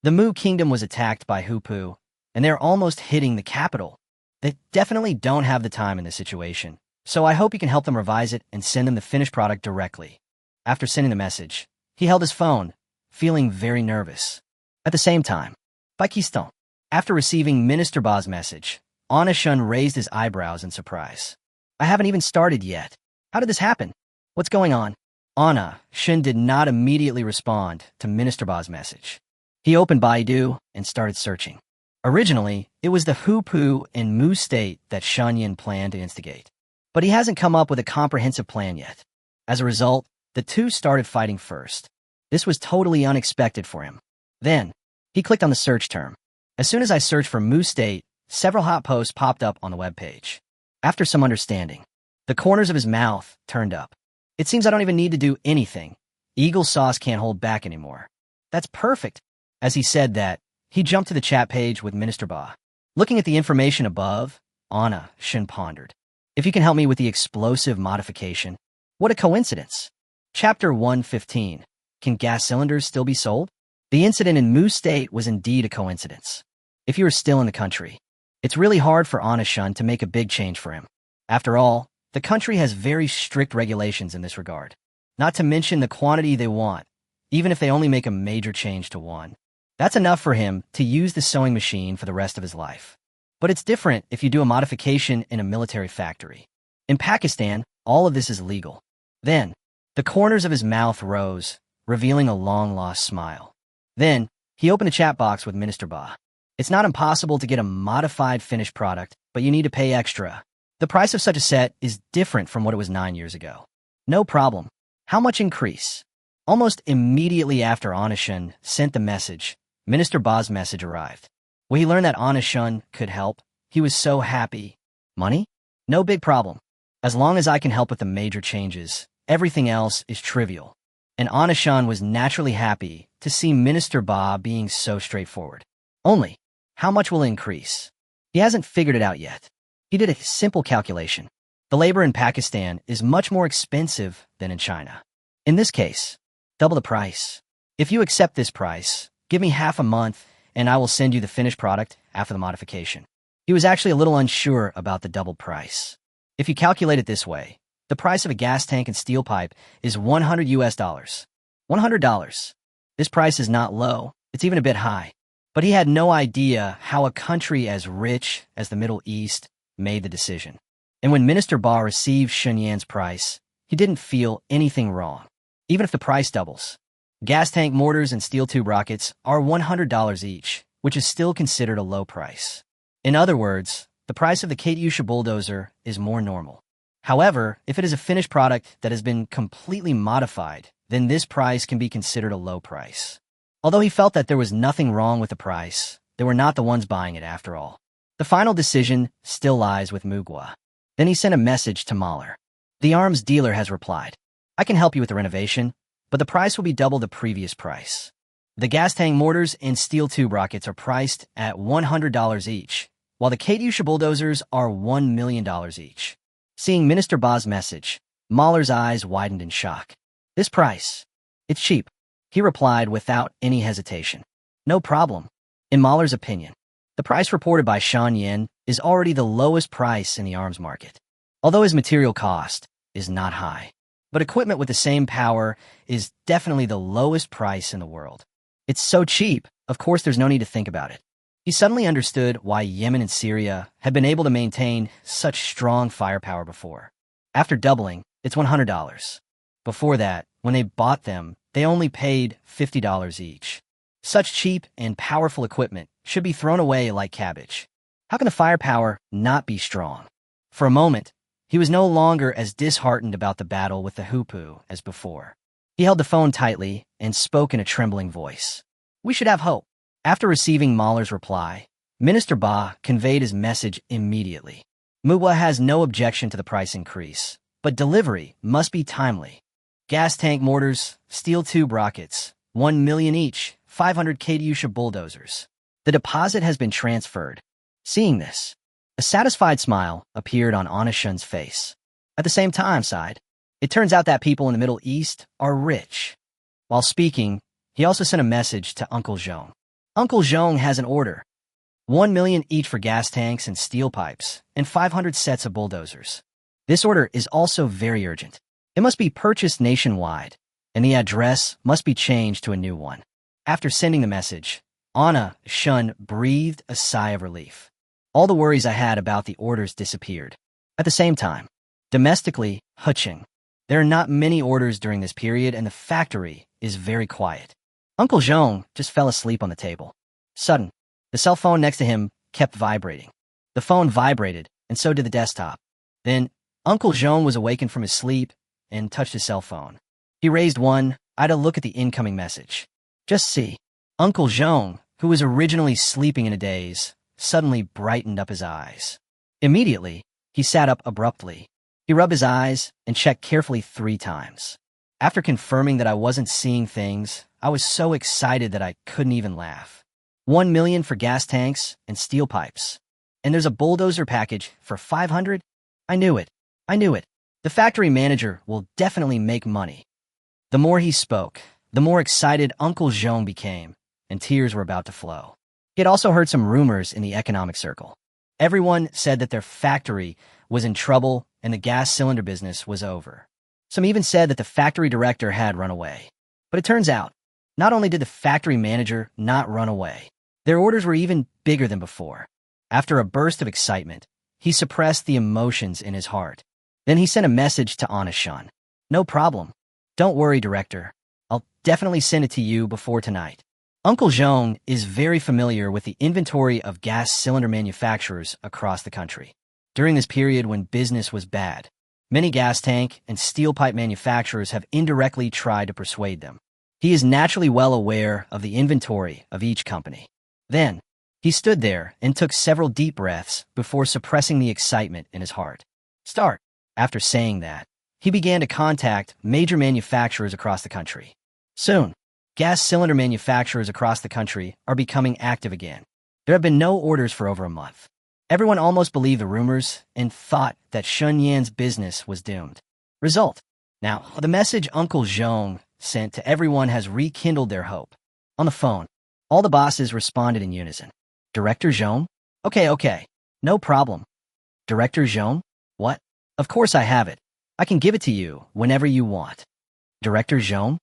The Mu kingdom was attacked by Hupu, and they're almost hitting the capital. They definitely don't have the time in this situation, so I hope you can help them revise it and send them the finished product directly. After sending the message, he held his phone, feeling very nervous. At the same time, Pakistan. After receiving Minister Ba's message, Anna Shun raised his eyebrows in surprise. I haven't even started yet. How did this happen? What's going on? Anna Shun did not immediately respond to Minister Ba's message. He opened Baidu and started searching. Originally, it was the Hupu in Mu State that Shun Yin planned to instigate. But he hasn't come up with a comprehensive plan yet. As a result, the two started fighting first. This was totally unexpected for him. Then, he clicked on the search term. As soon as I searched for Mu State, several hot posts popped up on the webpage. After some understanding, the corners of his mouth turned up. It seems I don't even need to do anything. Eagle Sauce can't hold back anymore. That's perfect. As he said that, he jumped to the chat page with Minister Ba. Looking at the information above, Anna Shun pondered. If you can help me with the explosive modification. What a coincidence. Chapter 115. Can gas cylinders still be sold? The incident in Mu State was indeed a coincidence. If you are still in the country, it's really hard for Anna Shun to make a big change for him. After all, the country has very strict regulations in this regard. Not to mention the quantity they want, even if they only make a major change to one. That's enough for him to use the sewing machine for the rest of his life. But it's different if you do a modification in a military factory. In Pakistan, all of this is legal. Then, the corners of his mouth rose, revealing a long-lost smile. Then, he opened the chat box with Minister Ba. It's not impossible to get a modified finished product, but you need to pay extra. The price of such a set is different from what it was 9 years ago. No problem. How much increase? Almost immediately after Anna Shun sent the message, Minister Ba's message arrived. When he learned that Anna Shun could help, he was so happy. Money? No big problem. As long as I can help with the major changes, everything else is trivial. And Anna Shun was naturally happy to see Minister Ba being so straightforward. Only, how much will it increase? He hasn't figured it out yet. He did a simple calculation. The labor in Pakistan is much more expensive than in China. In this case, double the price. If you accept this price, give me half a month, and I will send you the finished product after the modification. He was actually a little unsure about the double price. If you calculate it this way, the price of a gas tank and steel pipe is $100 US. $100. This price is not low, it's even a bit high. But he had no idea how a country as rich as the Middle East made the decision. And when Minister Ba received Shun Yan's price, he didn't feel anything wrong, even if the price doubles. Gas tank mortars and steel tube rockets are $100 each, which is still considered a low price. In other words, the price of the Katyusha bulldozer is more normal. However, if it is a finished product that has been completely modified, then this price can be considered a low price. Although he felt that there was nothing wrong with the price, they were not the ones buying it after all. The final decision still lies with Mugwa. Then he sent a message to Mahler. The arms dealer has replied. I can help you with the renovation, but the price will be double the previous price. The gas tank mortars and steel tube rockets are priced at $100 each, while the Katyusha bulldozers are $1 million each. Seeing Minister Ba's message, Mahler's eyes widened in shock. This price, it's cheap, he replied without any hesitation. No problem. In Mahler's opinion, the price reported by Shun Yin is already the lowest price in the arms market, although his material cost is not high. But equipment with the same power is definitely the lowest price in the world. It's so cheap, of course there's no need to think about it. He suddenly understood why Yemen and Syria had been able to maintain such strong firepower before. After doubling, it's $100. Before that, when they bought them, they only paid $50 each. Such cheap and powerful equipment should be thrown away like cabbage. How can the firepower not be strong? For a moment, he was no longer as disheartened about the battle with the Hupu as before. He held the phone tightly and spoke in a trembling voice. We should have hope. After receiving Mahler's reply, Minister Ba conveyed his message immediately. Manhwa has no objection to the price increase, but delivery must be timely. Gas tank mortars, steel tube rockets, 1 million each, 500 kWh bulldozers. The deposit has been transferred. Seeing this, a satisfied smile appeared on Anishun's face. At the same time, sighed. It turns out that people in the Middle East are rich. While speaking, he also sent a message to Uncle Zhong. Uncle Zhong has an order. 1 million each for gas tanks and steel pipes, and 500 sets of bulldozers. This order is also very urgent. It must be purchased nationwide, and the address must be changed to a new one. After sending the message, Anna Shun breathed a sigh of relief. All the worries I had about the orders disappeared. At the same time, domestically, Huching. There are not many orders during this period, and the factory is very quiet. Uncle Zhong just fell asleep on the table. Sudden, the cell phone next to him kept vibrating. The phone vibrated, and so did the desktop. Then, Uncle Zhong was awakened from his sleep and touched his cell phone. He raised one, eyed a look at the incoming message. Just see. Uncle Zhong, who was originally sleeping in a daze, suddenly brightened up his eyes. Immediately, he sat up abruptly. He rubbed his eyes and checked carefully 3 times. After confirming that I wasn't seeing things, I was so excited that I couldn't even laugh. 1 million for gas tanks and steel pipes. And there's a bulldozer package for 500? I knew it. I knew it. The factory manager will definitely make money. The more he spoke, the more excited Uncle Zhong became, and tears were about to flow. He had also heard some rumors in the economic circle. Everyone said that their factory was in trouble and the gas cylinder business was over. Some even said that the factory director had run away. But it turns out, not only did the factory manager not run away, their orders were even bigger than before. After a burst of excitement, he suppressed the emotions in his heart. Then he sent a message to Anishun. No problem. Don't worry, director. I'll definitely send it to you before tonight. Uncle Zhong is very familiar with the inventory of gas cylinder manufacturers across the country. During this period when business was bad, many gas tank and steel pipe manufacturers have indirectly tried to persuade them. He is naturally well aware of the inventory of each company. Then, he stood there and took several deep breaths before suppressing the excitement in his heart. Start. After saying that, he began to contact major manufacturers across the country. Soon, gas cylinder manufacturers across the country are becoming active again. There have been no orders for over a month. Everyone almost believed the rumors and thought that Shun Yan's business was doomed. Result. Now, the message Uncle Zhong sent to everyone has rekindled their hope. On the phone, all the bosses responded in unison. Director Zhong? Okay. No problem. Director Zhong? What? Of course I have it. I can give it to you whenever you want. Director Zhong?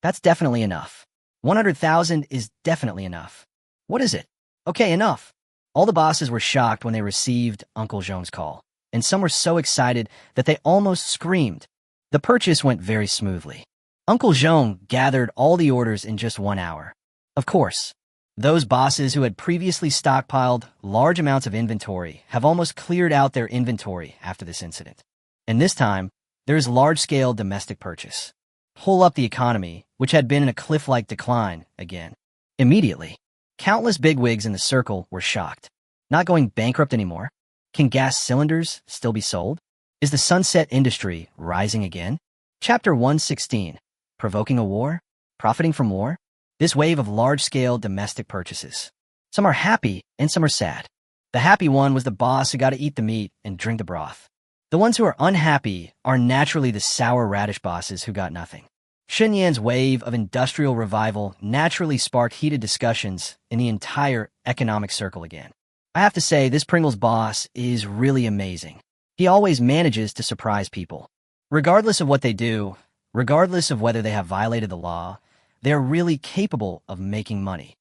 That's definitely enough. 100,000 is definitely enough. What is it? Okay, enough. All the bosses were shocked when they received Uncle Zhong's call, and some were so excited that they almost screamed. The purchase went very smoothly. Uncle Zhong gathered all the orders in just 1 hour. Of course, those bosses who had previously stockpiled large amounts of inventory have almost cleared out their inventory after this incident. And this time, there is large-scale domestic purchase. Pull up the economy, which had been in a cliff-like decline again. Immediately, countless bigwigs in the circle were shocked. Not going bankrupt anymore? Can gas cylinders still be sold? Is the sunset industry rising again? Chapter 116. Provoking a war? Profiting from war? This wave of large-scale domestic purchases. Some are happy and some are sad. The happy one was the boss who got to eat the meat and drink the broth. The ones who are unhappy are naturally the sour radish bosses who got nothing. Shun Yan's wave of industrial revival naturally sparked heated discussions in the entire economic circle again. I have to say, this Pringles boss is really amazing. He always manages to surprise people. Regardless of what they do, regardless of whether they have violated the law, they're really capable of making money.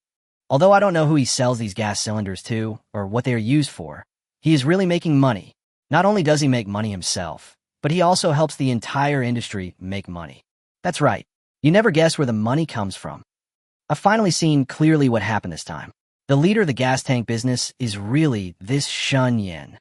Although I don't know who he sells these gas cylinders to or what they are used for, he is really making money. Not only does he make money himself, but he also helps the entire industry make money. That's right. You never guess where the money comes from. I've finally seen clearly what happened this time. The leader of the gas tank business is really this Shun Yan.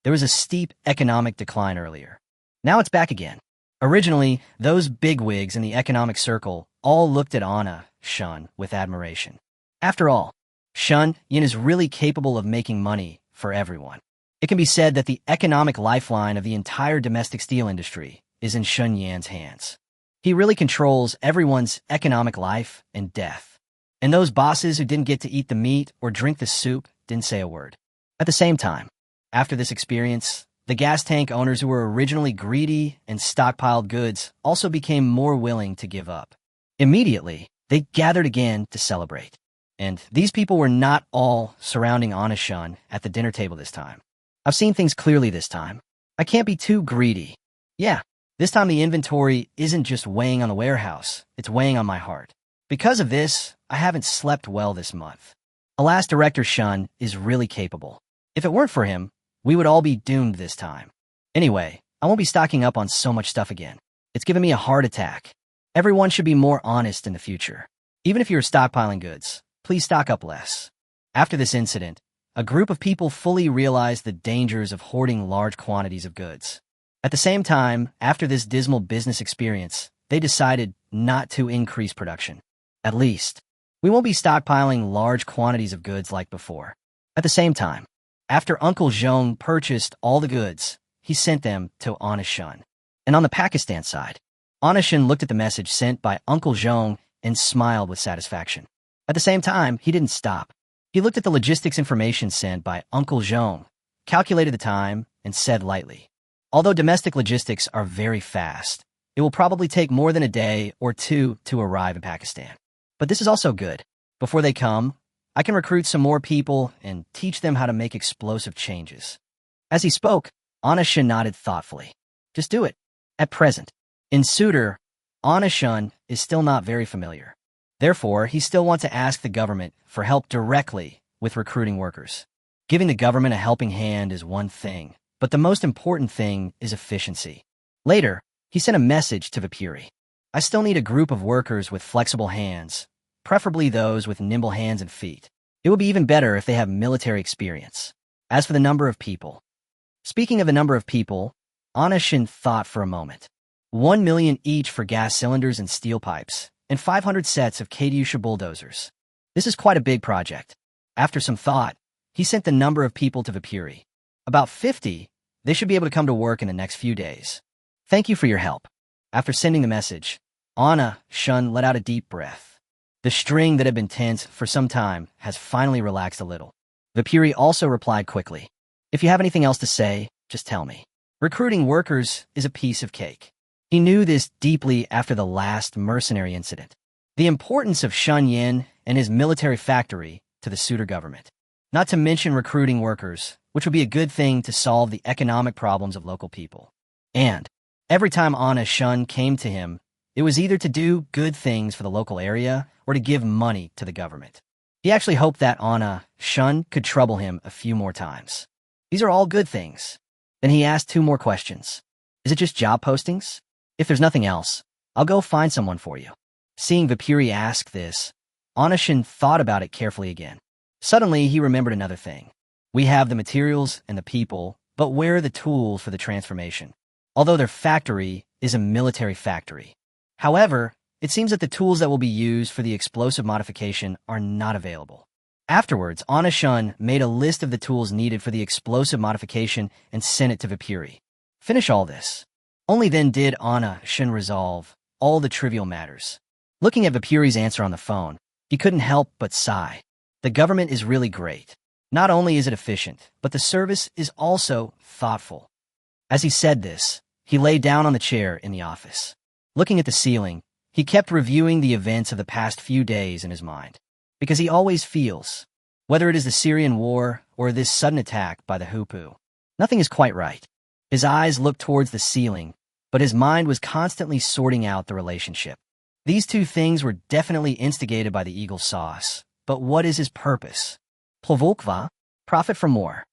There was a steep economic decline earlier. Now it's back again. Originally, those bigwigs in the economic circle all looked at Anna Shun with admiration. After all, Shun Yin is really capable of making money for everyone. It can be said that the economic lifeline of the entire domestic steel industry is in Shun Yan's hands. He really controls everyone's economic life and death. And those bosses who didn't get to eat the meat or drink the soup didn't say a word. At the same time, after this experience, the gas tank owners who were originally greedy and stockpiled goods also became more willing to give up. Immediately, they gathered again to celebrate. And these people were not all surrounding Anashun at the dinner table this time. I've seen things clearly this time. I can't be too greedy. Yeah, this time the inventory isn't just weighing on the warehouse, it's weighing on my heart. Because of this, I haven't slept well this month. Alas, Director Shun is really capable. If it weren't for him, we would all be doomed this time. Anyway, I won't be stocking up on so much stuff again. It's given me a heart attack. Everyone should be more honest in the future. Even if you're stockpiling goods, please stock up less. After this incident, a group of people fully realized the dangers of hoarding large quantities of goods. At the same time, after this dismal business experience, they decided not to increase production. At least, we won't be stockpiling large quantities of goods like before. At the same time, after Uncle Zhong purchased all the goods, he sent them to Anashun. And on the Pakistan side, Anashun looked at the message sent by Uncle Zhong and smiled with satisfaction. At the same time, he didn't stop. He looked at the logistics information sent by Uncle Zhong, calculated the time, and said lightly, "Although domestic logistics are very fast, it will probably take more than a day or two to arrive in Pakistan. But this is also good. Before they come, I can recruit some more people and teach them how to make explosive changes." As he spoke, Anashun nodded thoughtfully. Just do it. At present, in Sutor, Anashun is still not very familiar. Therefore, he still wants to ask the government for help directly with recruiting workers. Giving the government a helping hand is one thing, but the most important thing is efficiency. Later, he sent a message to Vipuri. I still need a group of workers with flexible hands, preferably those with nimble hands and feet. It would be even better if they have military experience. As for the number of people. Speaking of the number of people, Anashun thought for a moment. 1 million each for gas cylinders and steel pipes, and 500 sets of Katyusha bulldozers. This is quite a big project. After some thought, he sent the number of people to Vipuri. About 50, they should be able to come to work in the next few days. Thank you for your help. After sending the message, Anashun let out a deep breath. The string that had been tense for some time has finally relaxed a little. Vipuri also replied quickly. If you have anything else to say, just tell me. Recruiting workers is a piece of cake. He knew this deeply after the last mercenary incident. The importance of Shun Yin and his military factory to the Sutor government. Not to mention recruiting workers, which would be a good thing to solve the economic problems of local people. And every time Anashun came to him, it was either to do good things for the local area or to give money to the government. He actually hoped that Anashun could trouble him a few more times. These are all good things. Then he asked 2 more questions. Is it just job postings? If there's nothing else, I'll go find someone for you. Seeing Vipuri ask this, Anashun thought about it carefully again. Suddenly, he remembered another thing. We have the materials and the people, but where are the tools for the transformation? Although their factory is a military factory. However, it seems that the tools that will be used for the explosive modification are not available. Afterwards, Anashun made a list of the tools needed for the explosive modification and sent it to Vipuri. Finish all this. Only then did Anashun resolve all the trivial matters. Looking at Vipuri's answer on the phone, he couldn't help but sigh. The government is really great. Not only is it efficient, but the service is also thoughtful. As he said this, he lay down on the chair in the office. Looking at the ceiling, he kept reviewing the events of the past few days in his mind. Because he always feels, whether it is the Syrian war or this sudden attack by the Hupu, nothing is quite right. His eyes looked towards the ceiling, but his mind was constantly sorting out the relationship. These 2 things were definitely instigated by the eagle sauce. But what is his purpose? Plovokva? Profit from more.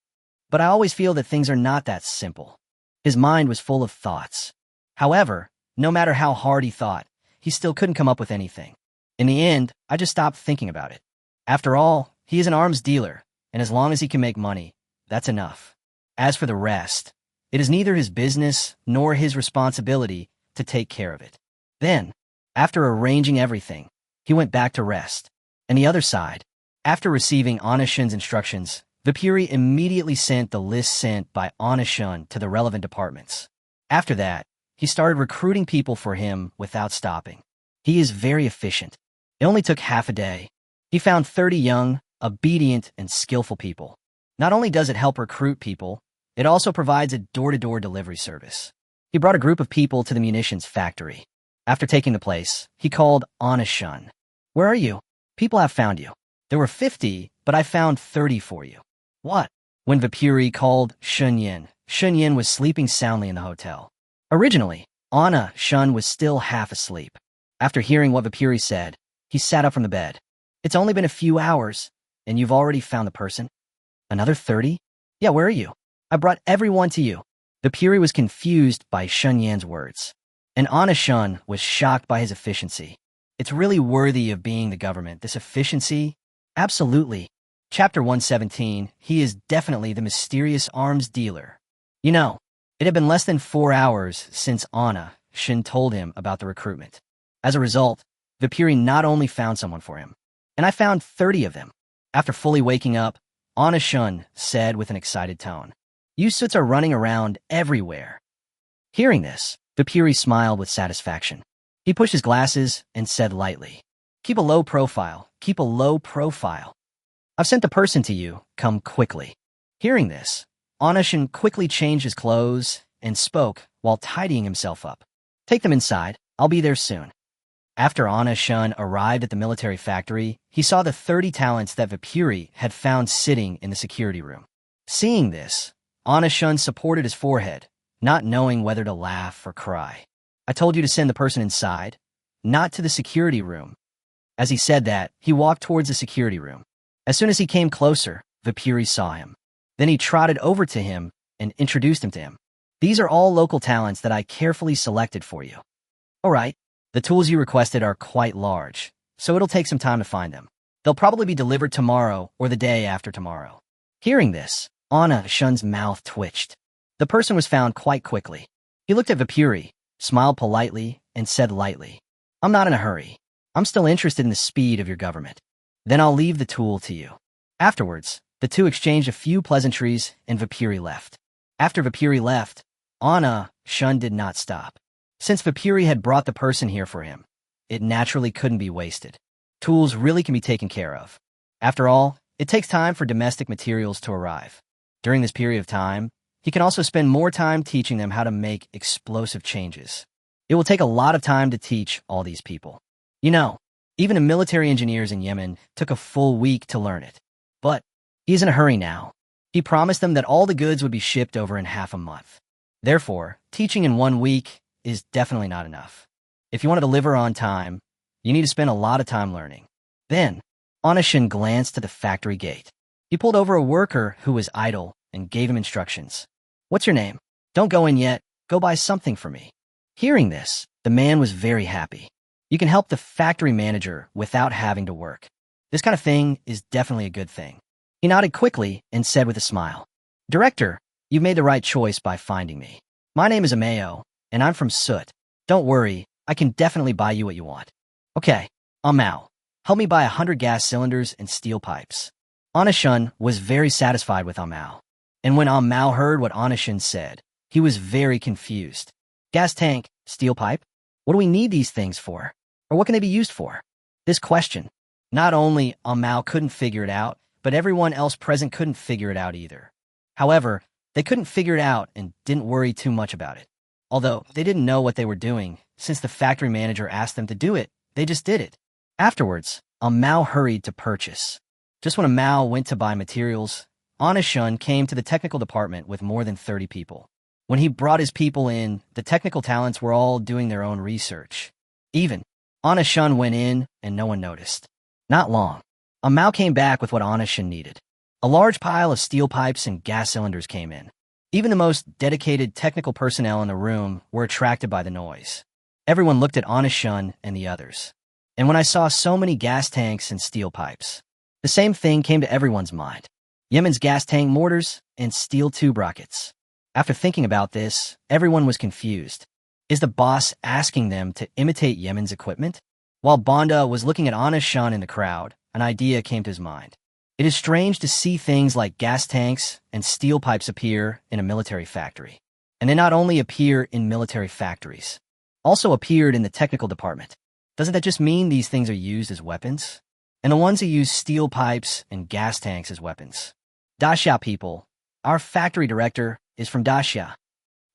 But I always feel that things are not that simple. His mind was full of thoughts. However, no matter how hard he thought, he still couldn't come up with anything. In the end, I just stopped thinking about it. After all, he is an arms dealer, and as long as he can make money, that's enough. As for the rest, it is neither his business nor his responsibility to take care of it. Then, after arranging everything, he went back to rest. On the other side, After receiving Anishun's instructions, Vipuri immediately sent the list sent by Anishun to the relevant departments. After that, he started recruiting people for him without stopping. He is very efficient. It only took half a day. He found 30 young, obedient, and skillful people. Not only does it help recruit people, it also provides a door-to-door delivery service. He brought a group of people to the munitions factory. After taking the place, he called Anishun. "Where are you? People have found you. There were 50, but I found 30 for you." "What?" When Vipuri called Shunyin, Shunyin was sleeping soundly in the hotel. Originally, Anishun was still half asleep. After hearing what Vipuri said, he sat up from the bed. "It's only been a few hours, and you've already found the person? Another 30? Yeah, where are you? I brought everyone to you." Vipuri was confused by Shunyan's words, and Anishun was shocked by his efficiency. It's really worthy of being the government, this efficiency. Absolutely. Chapter 117, he is definitely the mysterious arms dealer. You know, it had been less than 4 hours since Anishun told him about the recruitment. As a result, Vipuri not only found someone for him, and I found 30 of them. After fully waking up, Anishun said with an excited tone, "You suits are running around everywhere." Hearing this, Vipuri smiled with satisfaction. He pushed his glasses and said lightly, "Keep a low profile, keep a low profile. I've sent the person to you, come quickly." Hearing this, Anishun quickly changed his clothes and spoke while tidying himself up. "Take them inside, I'll be there soon." After Anishun arrived at the military factory, he saw the 30 talents that Vipuri had found sitting in the security room. Seeing this, Anishun supported his forehead, not knowing whether to laugh or cry. "I told you to send the person inside, not to the security room." As he said that, he walked towards the security room. As soon as he came closer, Vipuri saw him. Then he trotted over to him and introduced him to him. "These are all local talents that I carefully selected for you." "All right. The tools you requested are quite large, so it'll take some time to find them. They'll probably be delivered tomorrow or the day after tomorrow." Hearing this, Anishun's mouth twitched. The person was found quite quickly. He looked at Vipuri, smiled politely, and said lightly, "I'm not in a hurry. I'm still interested in the speed of your government. Then I'll leave the tool to you." Afterwards, the two exchanged a few pleasantries and Vipuri left. After Vipuri left, Anishun did not stop. Since Vipuri had brought the person here for him, it naturally couldn't be wasted. Tools really can be taken care of. After all, it takes time for domestic materials to arrive. During this period of time, he can also spend more time teaching them how to make explosive changes. It will take a lot of time to teach all these people. You know, even the military engineers in Yemen took a full week to learn it. But he is in a hurry now. He promised them that all the goods would be shipped over in half a month. Therefore, teaching in 1 week is definitely not enough. If you want to deliver on time, you need to spend a lot of time learning. Then, Anishun glanced to the factory gate. He pulled over a worker who was idle and gave him instructions. "What's your name? Don't go in yet. Go buy something for me." Hearing this, the man was very happy. You can help the factory manager without having to work. This kind of thing is definitely a good thing. He nodded quickly and said with a smile, "Director, you've made the right choice by finding me. My name is Ameo, and I'm from Soot. Don't worry, I can definitely buy you what you want." "Okay, Amao, help me buy 100 gas cylinders and steel pipes." Anishun was very satisfied with Amao. And when Amao heard what Anishun said, he was very confused. "Gas tank, steel pipe? What do we need these things for? Or what can they be used for?" This question, not only Amao couldn't figure it out, but everyone else present couldn't figure it out either. However, they couldn't figure it out and didn't worry too much about it. Although they didn't know what they were doing, since the factory manager asked them to do it, they just did it. Afterwards, Amao hurried to purchase. Just when Amao went to buy materials, Anishun came to the technical department with more than 30 people. When he brought his people in, the technical talents were all doing their own research. Even Anishun went in and no one noticed. Not long, Amao came back with what Anishun needed. A large pile of steel pipes and gas cylinders came in. Even the most dedicated technical personnel in the room were attracted by the noise. Everyone looked at Anishun and the others. And when I saw so many gas tanks and steel pipes, the same thing came to everyone's mind. Yemen's gas tank mortars and steel tube rockets. After thinking about this, everyone was confused. Is the boss asking them to imitate Yemen's equipment? While Banda was looking at Anna-shun in the crowd, an idea came to his mind. It is strange to see things like gas tanks and steel pipes appear in a military factory. And they not only appear in military factories, also appeared in the technical department. Doesn't that just mean these things are used as weapons? And the ones who use steel pipes and gas tanks as weapons. Daxia people. Our factory director is from Daxia.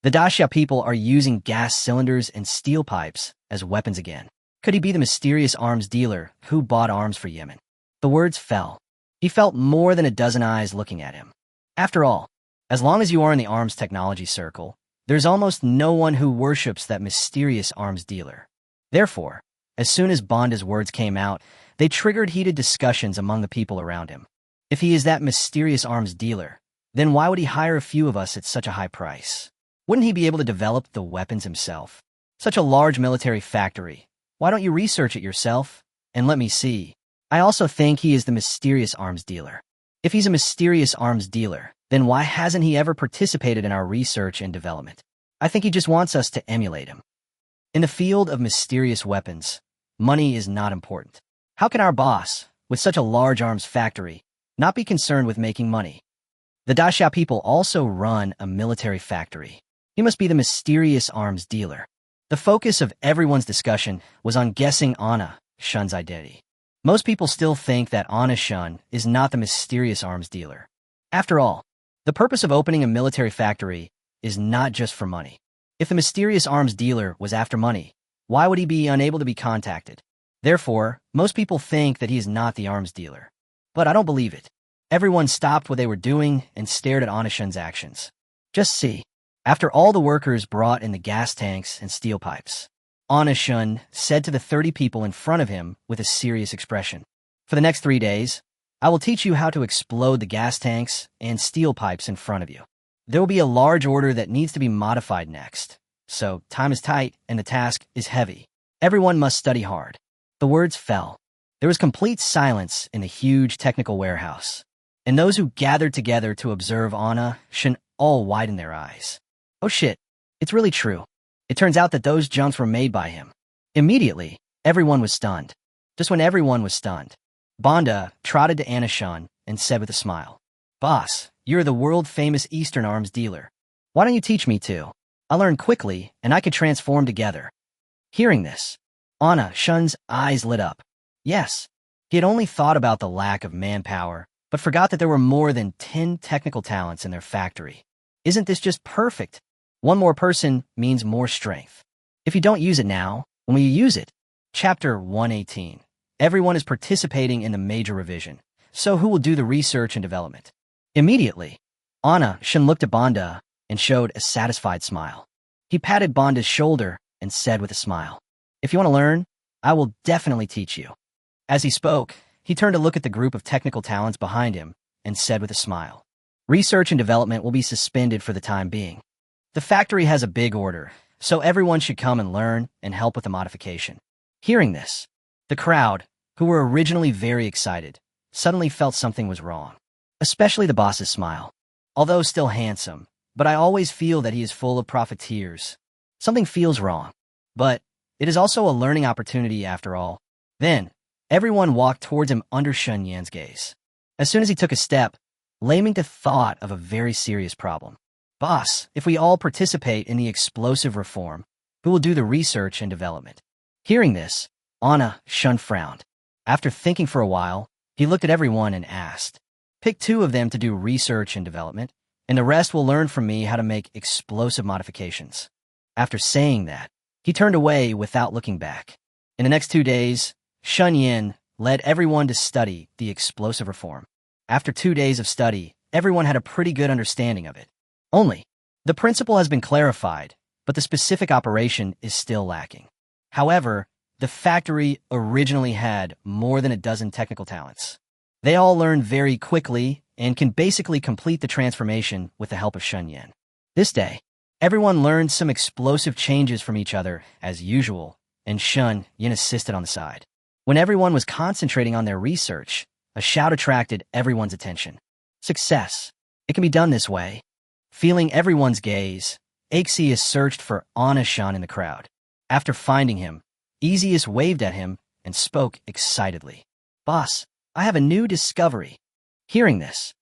The Daxia people are using gas cylinders and steel pipes as weapons again. Could he be the mysterious arms dealer who bought arms for Yemen? The words fell. He felt more than a dozen eyes looking at him. After all, as long as you are in the arms technology circle, there's almost no one who worships that mysterious arms dealer. Therefore, as soon as Banda's words came out, they triggered heated discussions among the people around him. If he is that mysterious arms dealer, then why would he hire a few of us at such a high price? Wouldn't he be able to develop the weapons himself? Such a large military factory. Why don't you research it yourself? And let me see. I also think he is the mysterious arms dealer. If he's a mysterious arms dealer, then why hasn't he ever participated in our research and development? I think he just wants us to emulate him. In the field of mysterious weapons, money is not important. How can our boss, with such a large arms factory, not be concerned with making money? The Daxia people also run a military factory. He must be the mysterious arms dealer. The focus of everyone's discussion was on guessing Anna-shun's identity. Most people still think that Anna-shun is not the mysterious arms dealer. After all, the purpose of opening a military factory is not just for money. If the mysterious arms dealer was after money, why would he be unable to be contacted? Therefore, most people think that he is not the arms dealer. But I don't believe it. Everyone stopped what they were doing and stared at Anna-shun's actions. Just see. After all the workers brought in the gas tanks and steel pipes, Anna-shun said to the 30 people in front of him with a serious expression, "For the next 3 days, I will teach you how to explode the gas tanks and steel pipes in front of you. There will be a large order that needs to be modified next. So time is tight and the task is heavy. Everyone must study hard." The words fell. There was complete silence in the huge technical warehouse, and those who gathered together to observe Anna-shun all widened their eyes. Oh shit, it's really true. It turns out that those jumps were made by him. Immediately, everyone was stunned. Just when everyone was stunned, Banda trotted to Anna-shun and said with a smile, "Boss, you're the world-famous Eastern arms dealer. Why don't you teach me too? I learn quickly, and I can transform together." Hearing this, Anna-shun's eyes lit up. Yes, he had only thought about the lack of manpower, but forgot that there were more than 10 technical talents in their factory. Isn't this just perfect? One more person means more strength. If you don't use it now, when will you use it? Chapter 118. Everyone is participating in the major revision, so who will do the research and development? Immediately, Anna-shun looked at Banda and showed a satisfied smile. He patted Banda's shoulder and said with a smile, "If you want to learn, I will definitely teach you." As he spoke, he turned to look at the group of technical talents behind him and said with a smile, "Research and development will be suspended for the time being. The factory has a big order, so everyone should come and learn and help with the modification." Hearing this, the crowd, who were originally very excited, suddenly felt something was wrong. Especially the boss's smile. Although still handsome, but I always feel that he is full of profiteers. Something feels wrong. But it is also a learning opportunity after all. Then, everyone walked towards him under Shun Yan's gaze. As soon as he took a step, Lamington thought of a very serious problem. "Boss, if we all participate in the explosive reform, who will do the research and development?" Hearing this, Anna-shun frowned. After thinking for a while, he looked at everyone and asked, "Pick 2 of them to do research and development, and the rest will learn from me how to make explosive modifications." After saying that, he turned away without looking back. In the next 2 days, Shun Yan led everyone to study the explosive reform. After 2 days of study, everyone had a pretty good understanding of it. Only, the principle has been clarified, but the specific operation is still lacking. However, the factory originally had more than a dozen technical talents. They all learned very quickly and can basically complete the transformation with the help of Shun Yan. This day, everyone learned some explosive changes from each other as usual, and Shun Yan assisted on the side. When everyone was concentrating on their research, a shout attracted everyone's attention. "Success! It can be done this way." Feeling everyone's gaze, Axius searched for Anna-shun in the crowd. After finding him, Axius waved at him and spoke excitedly. Boss, I have a new discovery. Hearing this,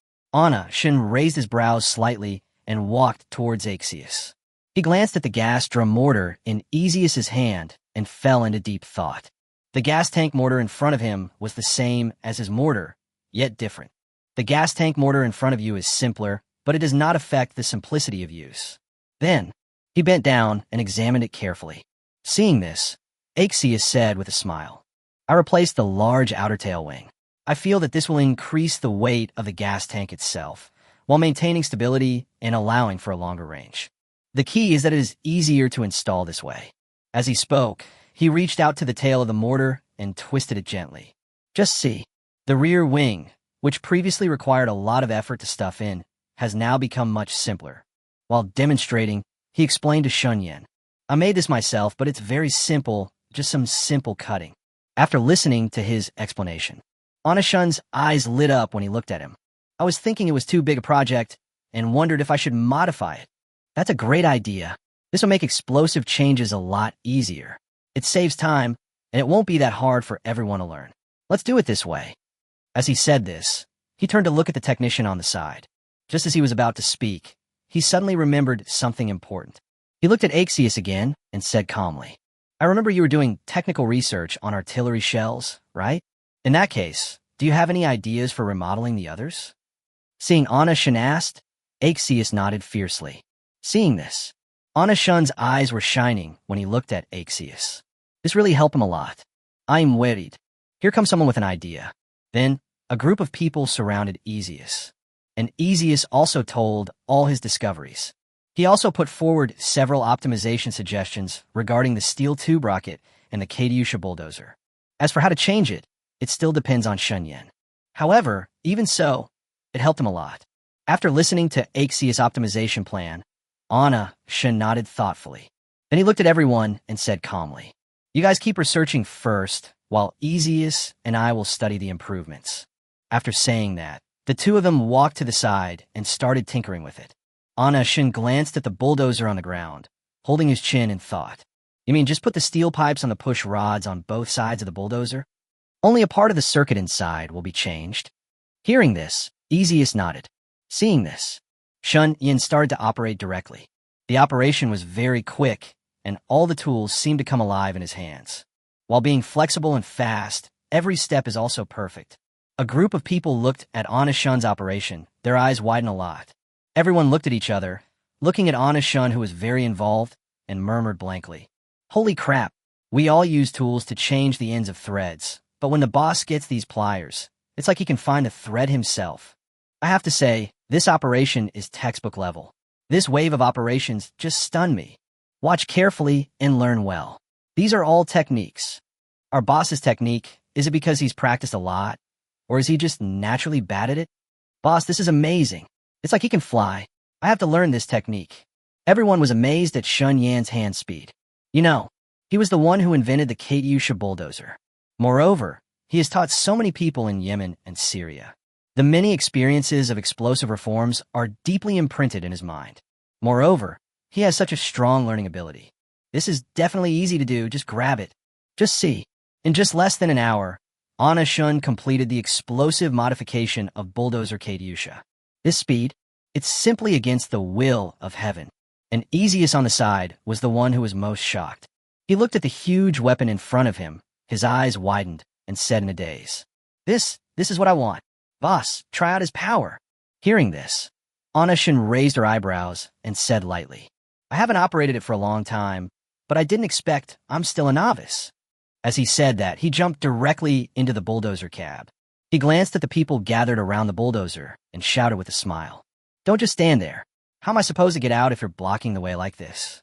Shin raised his brows slightly and walked towards Axius. He glanced at the gas drum mortar in Axius's hand and fell into deep thought. The gas tank mortar in front of him was the same as his mortar, yet different. The gas tank mortar in front of you is simpler, but it does not affect the simplicity of use. Then, he bent down and examined it carefully. Seeing this, Axius said with a smile, I replaced the large outer tail wing. I feel that this will increase the weight of the gas tank itself, while maintaining stability and allowing for a longer range. The key is that it is easier to install this way. As he spoke, he reached out to the tail of the mortar and twisted it gently. Just see, the rear wing, which previously required a lot of effort to stuff in, has now become much simpler. While demonstrating, he explained to Shunyan, I made this myself, but it's very simple, just some simple cutting. After listening to his explanation, Shun's eyes lit up when he looked at him. I was thinking it was too big a project and wondered if I should modify it. That's a great idea. This will make explosive changes a lot easier. It saves time, and it won't be that hard for everyone to learn. Let's do it this way. As he said this, he turned to look at the technician on the side. Just as he was about to speak, he suddenly remembered something important. He looked at Axius again and said calmly, I remember you were doing technical research on artillery shells, right? In that case, do you have any ideas for remodeling the others? Seeing Shin asked, Axius nodded fiercely. Seeing this, Shun's eyes were shining when he looked at Axius. This really helped him a lot. I'm worried. Here comes someone with an idea. Then, a group of people surrounded Axius. And Axius also told all his discoveries. He also put forward several optimization suggestions regarding the steel tube rocket and the Katyusha bulldozer. As for how to change it, it still depends on Shunyan. However, even so, it helped him a lot. After listening to Axius' optimization plan, Shin nodded thoughtfully. Then he looked at everyone and said calmly, You guys keep researching first, while Axius and I will study the improvements. After saying that, the two of them walked to the side and started tinkering with it. Shin glanced at the bulldozer on the ground, holding his chin in thought. You mean just put the steel pipes on the push rods on both sides of the bulldozer? Only a part of the circuit inside will be changed. Hearing this, Axius nodded. Seeing this, Shunyan started to operate directly. The operation was very quick, and all the tools seemed to come alive in his hands. While being flexible and fast, every step is also perfect. A group of people looked at Shun's operation, their eyes widened a lot. Everyone looked at each other, looking at Shun, who was very involved, and murmured blankly, Holy crap, we all use tools to change the ends of threads, but when the boss gets these pliers, it's like he can find the thread himself. I have to say, this operation is textbook level. This wave of operations just stunned me. Watch carefully and learn well. These are all techniques. Our boss's technique, is it because he's practiced a lot? Or is he just naturally bad at it? Boss, this is amazing. It's like he can fly. I have to learn this technique. Everyone was amazed at Shunyan's hand speed. You know, he was the one who invented the Katyusha bulldozer. Moreover, he has taught so many people in Yemen and Syria. The many experiences of explosive reforms are deeply imprinted in his mind. Moreover, he has such a strong learning ability. This is definitely easy to do, just grab it. Just see. In just less than an hour, Shun completed the explosive modification of bulldozer Katyusha. This speed, it's simply against the will of heaven. And Axius on the side was the one who was most shocked. He looked at the huge weapon in front of him, his eyes widened, and said in a daze, This is what I want. Boss, try out his power. Hearing this, Shun raised her eyebrows and said lightly, I haven't operated it for a long time, but I didn't expect I'm still a novice. As he said that, he jumped directly into the bulldozer cab. He glanced at the people gathered around the bulldozer and shouted with a smile, Don't just stand there. How am I supposed to get out if you're blocking the way like this?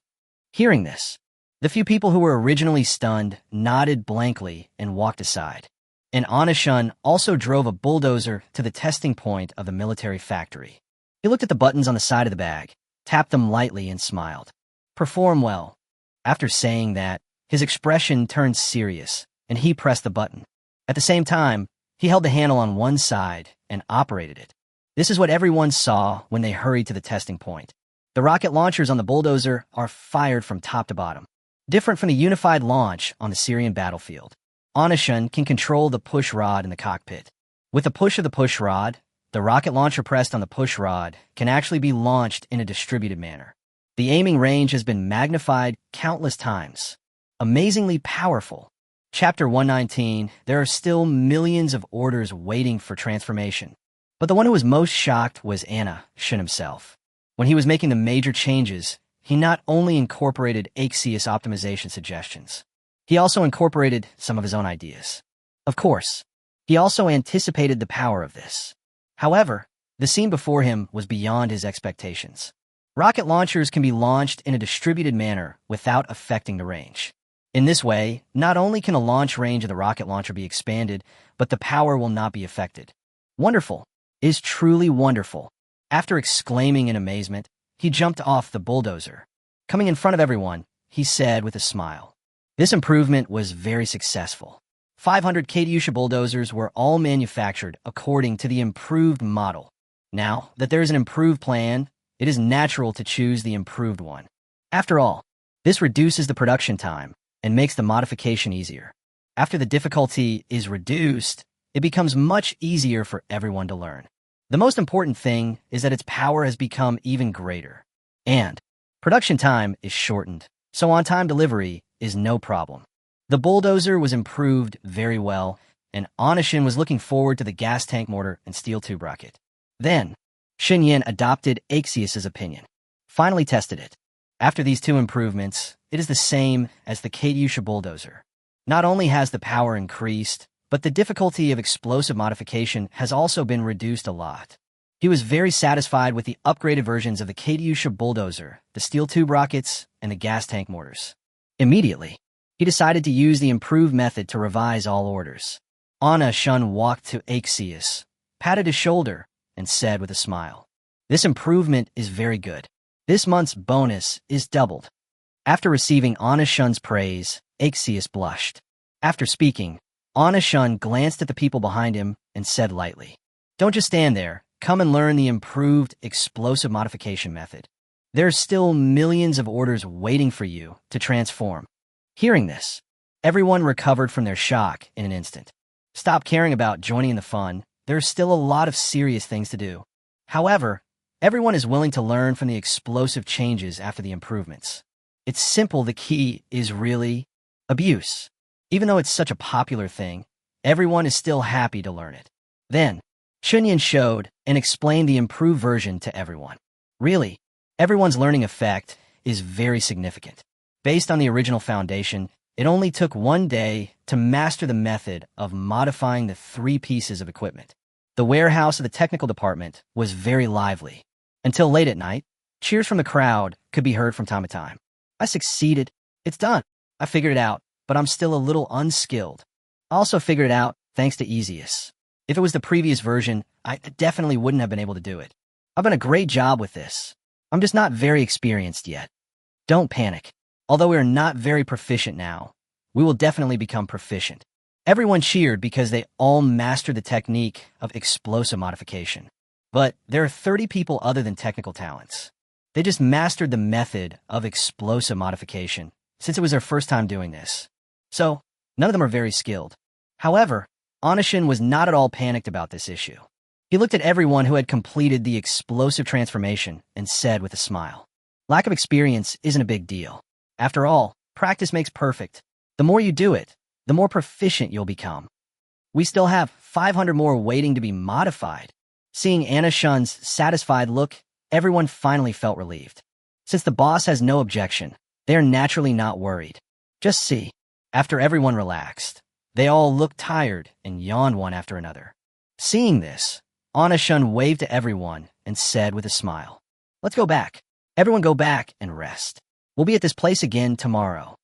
Hearing this, the few people who were originally stunned nodded blankly and walked aside. And Shun also drove a bulldozer to the testing point of the military factory. He looked at the buttons on the side of the bag, tapped them lightly, and smiled. Perform well. After saying that, his expression turned serious, and he pressed the button. At the same time, he held the handle on one side and operated it. This is what everyone saw when they hurried to the testing point. The rocket launchers on the bulldozer are fired from top to bottom, different from the unified launch on the Syrian battlefield. Onishun can control the push rod in the cockpit. With the push of the push rod, the rocket launcher pressed on the push rod can actually be launched in a distributed manner. The aiming range has been magnified countless times. Amazingly powerful. Chapter 119, there are still millions of orders waiting for transformation. But the one who was most shocked was Shun himself. When he was making the major changes, he not only incorporated Axios optimization suggestions, he also incorporated some of his own ideas. Of course, he also anticipated the power of this. However, the scene before him was beyond his expectations. Rocket launchers can be launched in a distributed manner without affecting the range. In this way, not only can the launch range of the rocket launcher be expanded, but the power will not be affected. Wonderful. It is truly wonderful. After exclaiming in amazement, he jumped off the bulldozer. Coming in front of everyone, he said with a smile. This improvement was very successful. 500 Katyusha bulldozers were all manufactured according to the improved model. Now that there is an improved plan, it is natural to choose the improved one. After all, this reduces the production time and makes the modification easier. After the difficulty is reduced, it becomes much easier for everyone to learn. The most important thing is that its power has become even greater. And production time is shortened, so on-time delivery is no problem. The bulldozer was improved very well, and Onishun was looking forward to the gas tank mortar and steel tube rocket. Then, Xinyan adopted Axios's opinion, finally tested it. After these two improvements, it is the same as the Katyusha bulldozer. Not only has the power increased, but the difficulty of explosive modification has also been reduced a lot. He was very satisfied with the upgraded versions of the Katyusha bulldozer, the steel tube rockets, and the gas tank mortars. Immediately, he decided to use the improved method to revise all orders. Onishun walked to Axios, patted his shoulder, and said with a smile, "This improvement is very good. This month's bonus is doubled." After receiving Onishun's praise, Axios blushed. After speaking, Onishun glanced at the people behind him and said lightly, "Don't just stand there. Come and learn the improved explosive modification method. There's still millions of orders waiting for you to transform." Hearing this, everyone recovered from their shock in an instant. Stop caring about joining in the fun. There's still a lot of serious things to do. However, everyone is willing to learn from the explosive changes after the improvements. It's simple. The key is really abuse. Even though it's such a popular thing, everyone is still happy to learn it. Then, Chunyan showed and explained the improved version to everyone. Really, everyone's learning effect is very significant. Based on the original foundation, it only took 1 day to master the method of modifying the 3 pieces of equipment. The warehouse of the technical department was very lively. Until late at night, cheers from the crowd could be heard from time to time. "I succeeded. It's done. I figured it out, but I'm still a little unskilled. I also figured it out thanks to Axios. If it was the previous version, I definitely wouldn't have been able to do it. I've done a great job with this. I'm just not very experienced yet. Don't panic. Although we are not very proficient now, we will definitely become proficient." Everyone cheered because they all mastered the technique of explosive modification. But there are 30 people other than technical talents. They just mastered the method of explosive modification since it was their first time doing this. So, none of them are very skilled. However, Onishun was not at all panicked about this issue. He looked at everyone who had completed the explosive transformation and said with a smile, "Lack of experience isn't a big deal. After all, practice makes perfect. The more you do it, the more proficient you'll become. We still have 500 more waiting to be modified." Seeing Onishun's satisfied look, everyone finally felt relieved. Since the boss has no objection, they are naturally not worried. Just see. After everyone relaxed, they all looked tired and yawned one after another. Seeing this, Onishun waved to everyone and said with a smile, "Let's go back. Everyone go back and rest. We'll be at this place again tomorrow."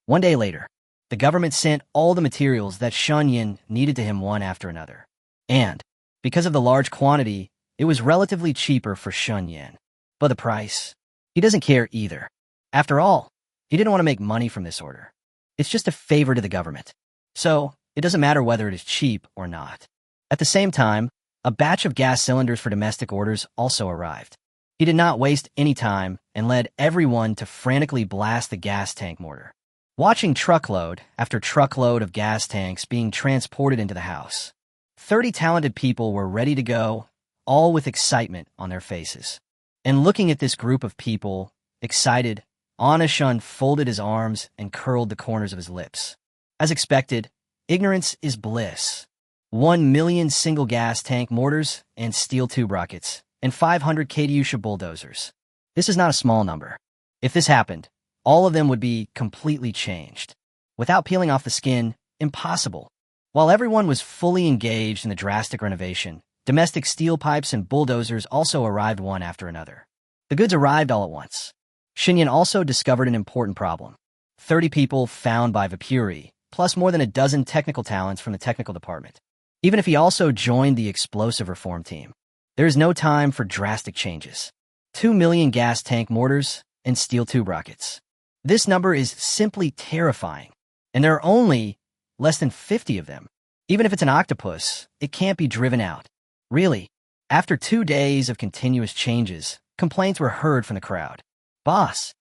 1 day later, the government sent all the materials that Xunyan needed to him one after another. And, because of the large quantity, it was relatively cheaper for Xunyan. But the price? He doesn't care either. After all, he didn't want to make money from this order. It's just a favor to the government. So, it doesn't matter whether it is cheap or not. At the same time, a batch of gas cylinders for domestic orders also arrived. He did not waste any time and led everyone to frantically blast the gas tank mortar. watching truckload after truckload of gas tanks being transported into the house. 30 talented people were ready to go, all with excitement on their faces. And looking at this group of people, excited, Shun folded his arms and curled the corners of his lips. As expected, ignorance is bliss. 1 million single gas tank mortars and steel tube rockets, and 500 Katyusha bulldozers. This is not a small number. If this happened, all of them would be completely changed. Without peeling off the skin, impossible. While everyone was fully engaged in the drastic renovation, domestic steel pipes and bulldozers also arrived one after another. The goods arrived all at once. Shinyan also discovered an important problem. 30 people found by Vapuri, plus more than a dozen technical talents from the technical department. Even if he also joined the explosive reform team, there is no time for drastic changes. 2 million gas tank mortars and steel tube rockets. This number is simply terrifying, and there are only less than 50 of them. Even if it's an octopus, it can't be driven out. Really, after 2 days of continuous changes, complaints were heard from the crowd. Boss,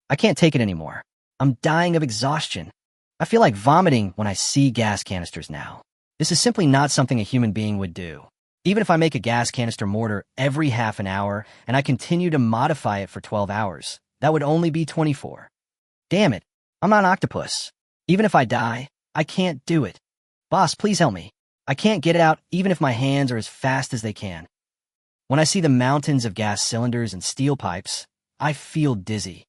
I can't take it anymore. I'm dying of exhaustion. I feel like vomiting when I see gas canisters now. This is simply not something a human being would do. Even if I make a gas canister mortar every half an hour and I continue to modify it for 12 hours, that would only be 24. Damn it, I'm not an octopus. Even if I die, I can't do it. Boss, please help me. I can't get it out even if my hands are as fast as they can. When I see the mountains of gas cylinders and steel pipes, I feel dizzy.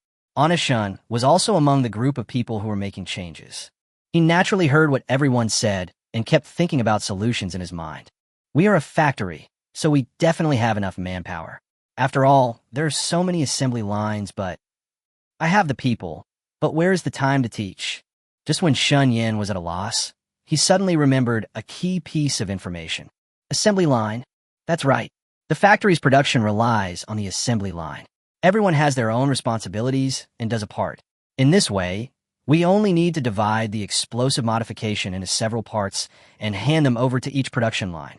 Shun was also among the group of people who were making changes. He naturally heard what everyone said and kept thinking about solutions in his mind. We are a factory, so we definitely have enough manpower. After all, there are so many assembly lines, but I have the people. But where is the time to teach? Just when Shun Yin was at a loss, he suddenly remembered a key piece of information. Assembly line. That's right. The factory's production relies on the assembly line. Everyone has their own responsibilities and does a part. In this way, we only need to divide the explosive modification into several parts and hand them over to each production line.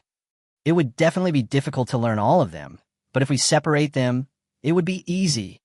It would definitely be difficult to learn all of them, but if we separate them, it would be easy.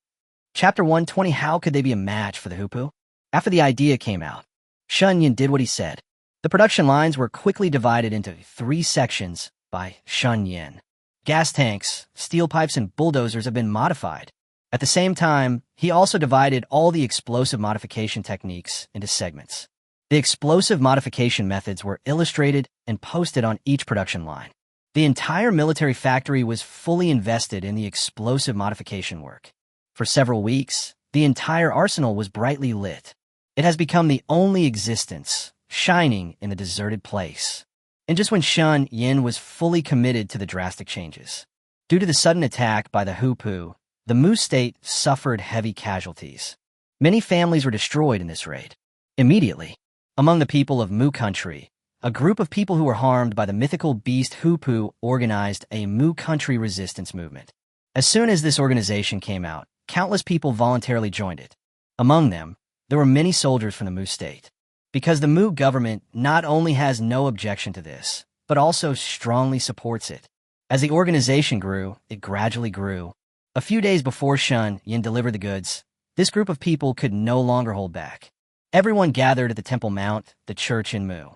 Chapter 120, how could they be a match for the Hoopu? After the idea came out, Shun Yin did what he said. The production lines were quickly divided into 3 sections by Shun Yin. Gas tanks, steel pipes, and bulldozers have been modified. At the same time, he also divided all the explosive modification techniques into segments. The explosive modification methods were illustrated and posted on each production line. The entire military factory was fully invested in the explosive modification work. For several weeks, the entire arsenal was brightly lit. It has become the only existence, shining in the deserted place. And just when Shun Yin was fully committed to the drastic changes. Due to the sudden attack by the Hoopu, the Mu state suffered heavy casualties. Many families were destroyed in this raid. Immediately, among the people of Mu country, a group of people who were harmed by the mythical beast Hoopu organized a Mu country resistance movement. As soon as this organization came out, countless people voluntarily joined it. Among them, there were many soldiers from the Mu state. Because the Mu government not only has no objection to this, but also strongly supports it. As the organization grew, it gradually grew. A few days before Shun Yin delivered the goods, this group of people could no longer hold back. Everyone gathered at the Temple Mount, the church in Mu.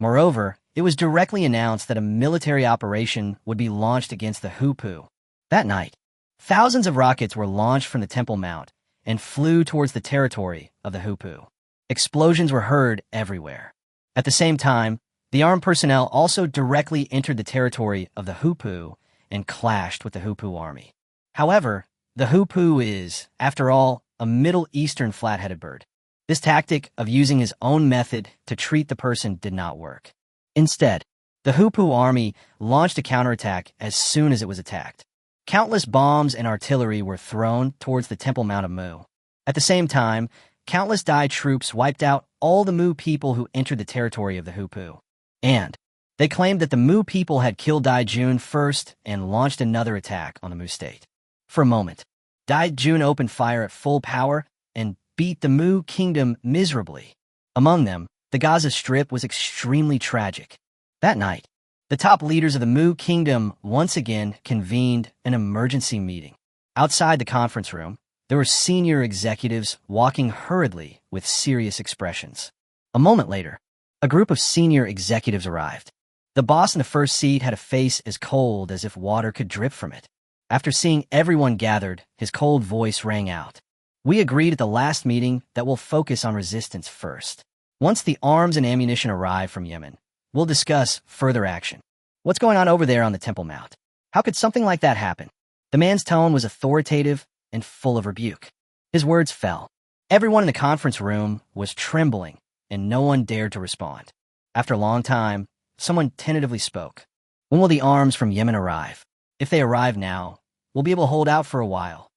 Moreover, it was directly announced that a military operation would be launched against the Hoopu. That night, thousands of rockets were launched from the Temple Mount and flew towards the territory of the Hoopu. Explosions were heard everywhere. At the same time, the armed personnel also directly entered the territory of the Hoopu and clashed with the Hoopu army. However, the Hoopu is, after all, a Middle Eastern flat-headed bird. This tactic of using his own method to treat the person did not work. Instead, the Hoopu army launched a counterattack as soon as it was attacked. Countless bombs and artillery were thrown towards the Temple Mount of Mu. At the same time, countless Dai troops wiped out all the Mu people who entered the territory of the Hoopu. And they claimed that the Mu people had killed Dai Jun first and launched another attack on the Mu state. For a moment, Dai Jun opened fire at full power and beat the Mu kingdom miserably. Among them, the Gaza Strip was extremely tragic. That night, the top leaders of the Mu kingdom once again convened an emergency meeting. Outside the conference room, There were senior executives walking hurriedly with serious expressions. A moment later, a group of senior executives arrived. The boss in the first seat had a face as cold as if water could drip from it. After seeing everyone gathered, his cold voice rang out. We agreed at the last meeting that we'll focus on resistance first. Once the arms and ammunition arrive from Yemen, we'll discuss further action. What's going on over there on the Temple Mount? How could something like that happen? The man's tone was authoritative and full of rebuke. His words fell. Everyone in the conference room was trembling, and no one dared to respond. After a long time, someone tentatively spoke. When will the arms from Yemen arrive? If they arrive now, we'll be able to hold out for a while.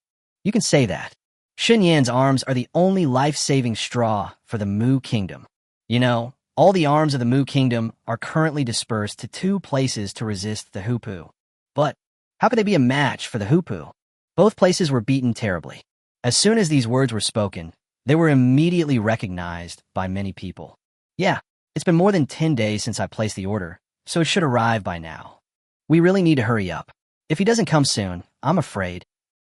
You can say that. Sun Yan's arms are the only life-saving straw for the Mu Kingdom. You know, all the arms of the Mu Kingdom are currently dispersed to 2 places to resist the Hupu. But how could they be a match for the Hupu? Both places were beaten terribly. As soon as these words were spoken, they were immediately recognized by many people. Yeah, it's been more than 10 days since I placed the order, so it should arrive by now. We really need to hurry up. If he doesn't come soon, I'm afraid.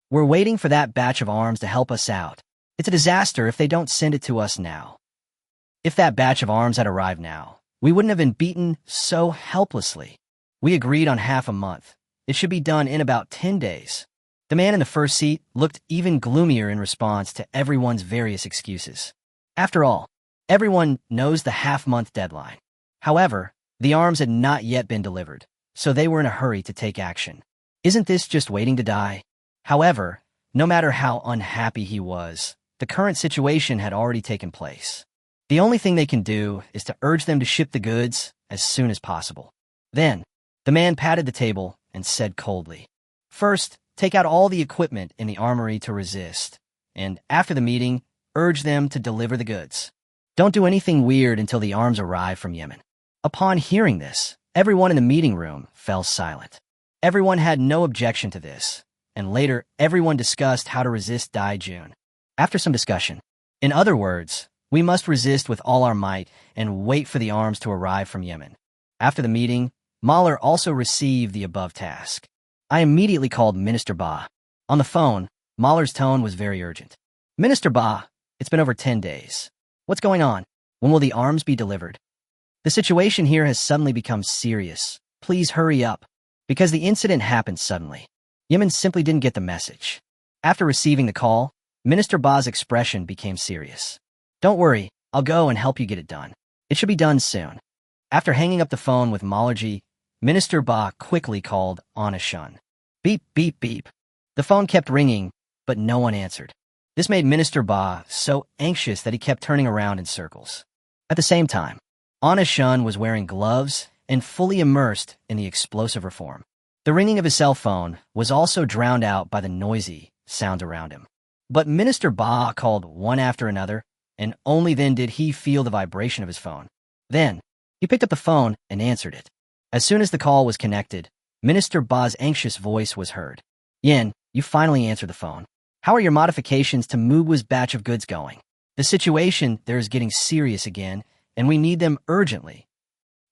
We're waiting for that batch of arms to help us out. It's a disaster if they don't send it to us now. If that batch of arms had arrived now, we wouldn't have been beaten so helplessly. We agreed on half a month. It should be done in about 10 days. The man in the first seat looked even gloomier in response to everyone's various excuses. After all, everyone knows the half-month deadline. However, the arms had not yet been delivered, so they were in a hurry to take action. Isn't this just waiting to die? However, no matter how unhappy he was, the current situation had already taken place. The only thing they can do is to urge them to ship the goods as soon as possible. Then, the man patted the table and said coldly, "First, take out all the equipment in the armory to resist, and after the meeting, urge them to deliver the goods. Don't do anything weird until the arms arrive from Yemen." Upon hearing this, everyone in the meeting room fell silent. Everyone had no objection to this, and later everyone discussed how to resist Dai Jun. After some discussion, in other words, we must resist with all our might and wait for the arms to arrive from Yemen. After the meeting, Mahler also received the above task. I immediately called Minister Ba. On the phone, Mahler's tone was very urgent. "Minister Ba, it's been over 10 days. What's going on? When will the arms be delivered? The situation here has suddenly become serious. Please hurry up." Because the incident happened suddenly, Yemen simply didn't get the message. After receiving the call, Minister Ba's expression became serious. "Don't worry, I'll go and help you get it done. It should be done soon." After hanging up the phone with Malarji, Minister Ba quickly called Anashun. Beep, beep, beep. The phone kept ringing, but no one answered. This made Minister Ba so anxious that he kept turning around in circles. At the same time, Anashun was wearing gloves and fully immersed in the explosive reform. The ringing of his cell phone was also drowned out by the noisy sounds around him. But Minister Ba called one after another, and only then did he feel the vibration of his phone. Then, he picked up the phone and answered it. As soon as the call was connected, Minister Ba's anxious voice was heard. "Yin, you finally answered the phone. How are your modifications to Mugwa's batch of goods going? The situation there is getting serious again, and we need them urgently."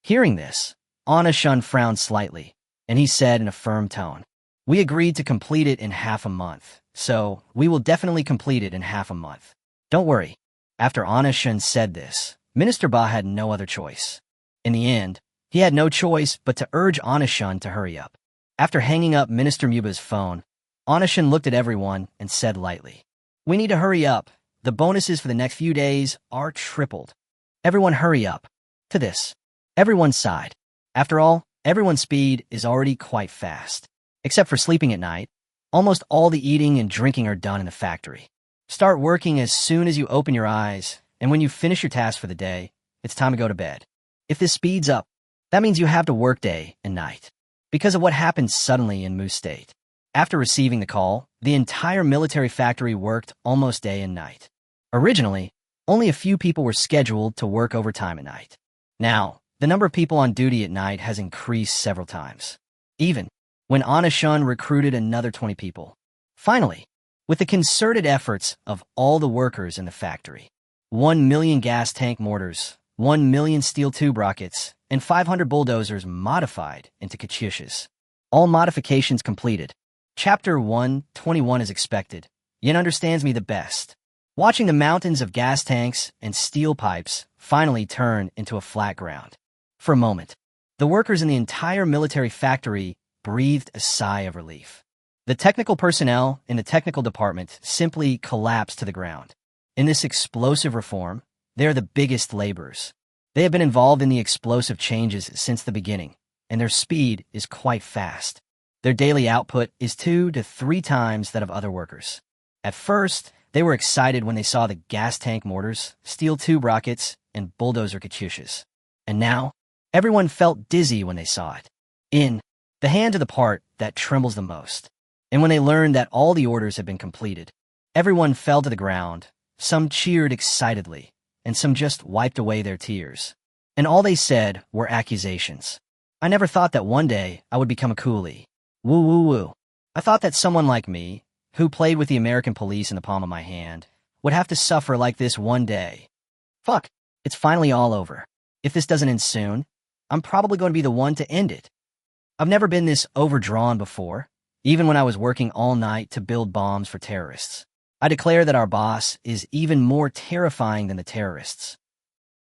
Hearing this, Anashun frowned slightly, and he said in a firm tone, "We agreed to complete it in half a month, so we will definitely complete it in half a month. Don't worry." After Anashun said this, Minister Ba had no other choice. In the end, he had no choice but to urge Anashun to hurry up. After hanging up Minister Muba's phone, Anashun looked at everyone and said lightly, "We need to hurry up. The bonuses for the next few days are tripled. Everyone hurry up." To this, everyone sighed. After all, everyone's speed is already quite fast. Except for sleeping at night, almost all the eating and drinking are done in the factory. Start working as soon as you open your eyes, and when you finish your task for the day, it's time to go to bed. If this speeds up, that means you have to work day and night. Because of what happened suddenly in Mu State. After receiving the call, the entire military factory worked almost day and night. Originally, only a few people were scheduled to work overtime at night. Now, the number of people on duty at night has increased several times. Even when Anashun recruited another 20 people. Finally, with the concerted efforts of all the workers in the factory, 1 million gas tank mortars, 1 million steel tube rockets, and 500 bulldozers modified into Katyushas. All modifications completed. Chapter 121 is expected, Yin understands me the best. Watching the mountains of gas tanks and steel pipes finally turn into a flat ground. For a moment, the workers in the entire military factory breathed a sigh of relief. The technical personnel in the technical department simply collapsed to the ground. In this explosive reform, they are the biggest laborers. They have been involved in the explosive changes since the beginning, and their speed is quite fast. Their daily output is 2 to 3 times that of other workers. At first, they were excited when they saw the gas tank mortars, steel tube rockets, and bulldozer katyushas. And now, everyone felt dizzy when they saw it. In the hand of the part that trembles the most. And when they learned that all the orders had been completed, everyone fell to the ground. Some cheered excitedly, and some just wiped away their tears. And all they said were accusations. I never thought that one day I would become a coolie. Woo woo woo. I thought that someone like me, who played with the American police in the palm of my hand, would have to suffer like this one day. Fuck, it's finally all over. If this doesn't end soon, I'm probably going to be the one to end it. I've never been this overdrawn before, even when I was working all night to build bombs for terrorists. I declare that our boss is even more terrifying than the terrorists.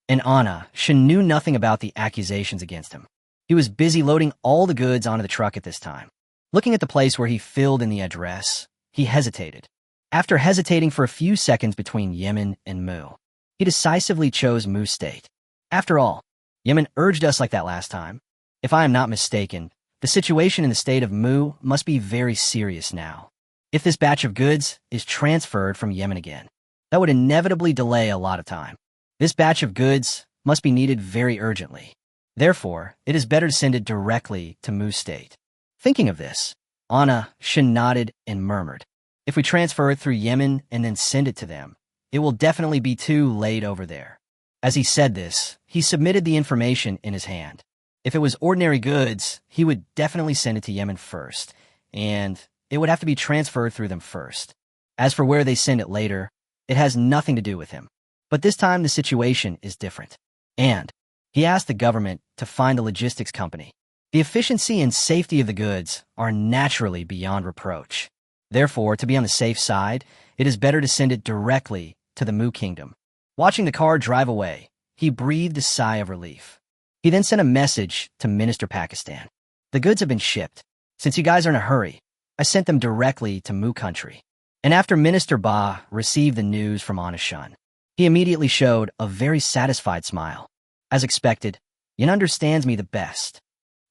And Anna, she knew nothing about the accusations against him. He was busy loading all the goods onto the truck at this time. Looking at the place where he filled in the address, he hesitated. After hesitating for a few seconds between Yemen and Mu, he decisively chose Mu State. After all, Yemen urged us like that last time. If I am not mistaken, the situation in the state of Mu must be very serious now. If this batch of goods is transferred from Yemen again, that would inevitably delay a lot of time. This batch of goods must be needed very urgently. Therefore, it is better to send it directly to Mu State. Thinking of this, Anna nodded and murmured, if we transfer it through Yemen and then send it to them, it will definitely be too late over there. As he said this, he submitted the information in his hand. If it was ordinary goods, he would definitely send it to Yemen first, and it would have to be transferred through them first. As for where they send it later, it has nothing to do with him. But this time the situation is different. And he asked the government to find a logistics company. The efficiency and safety of the goods are naturally beyond reproach. Therefore, to be on the safe side, it is better to send it directly to the Mu Kingdom. Watching the car drive away, he breathed a sigh of relief. He then sent a message to Minister Pakistan. The goods have been shipped. Since you guys are in a hurry, I sent them directly to Mu country. And after Minister Ba received the news from Anashan, he immediately showed a very satisfied smile. As expected, Yin understands me the best.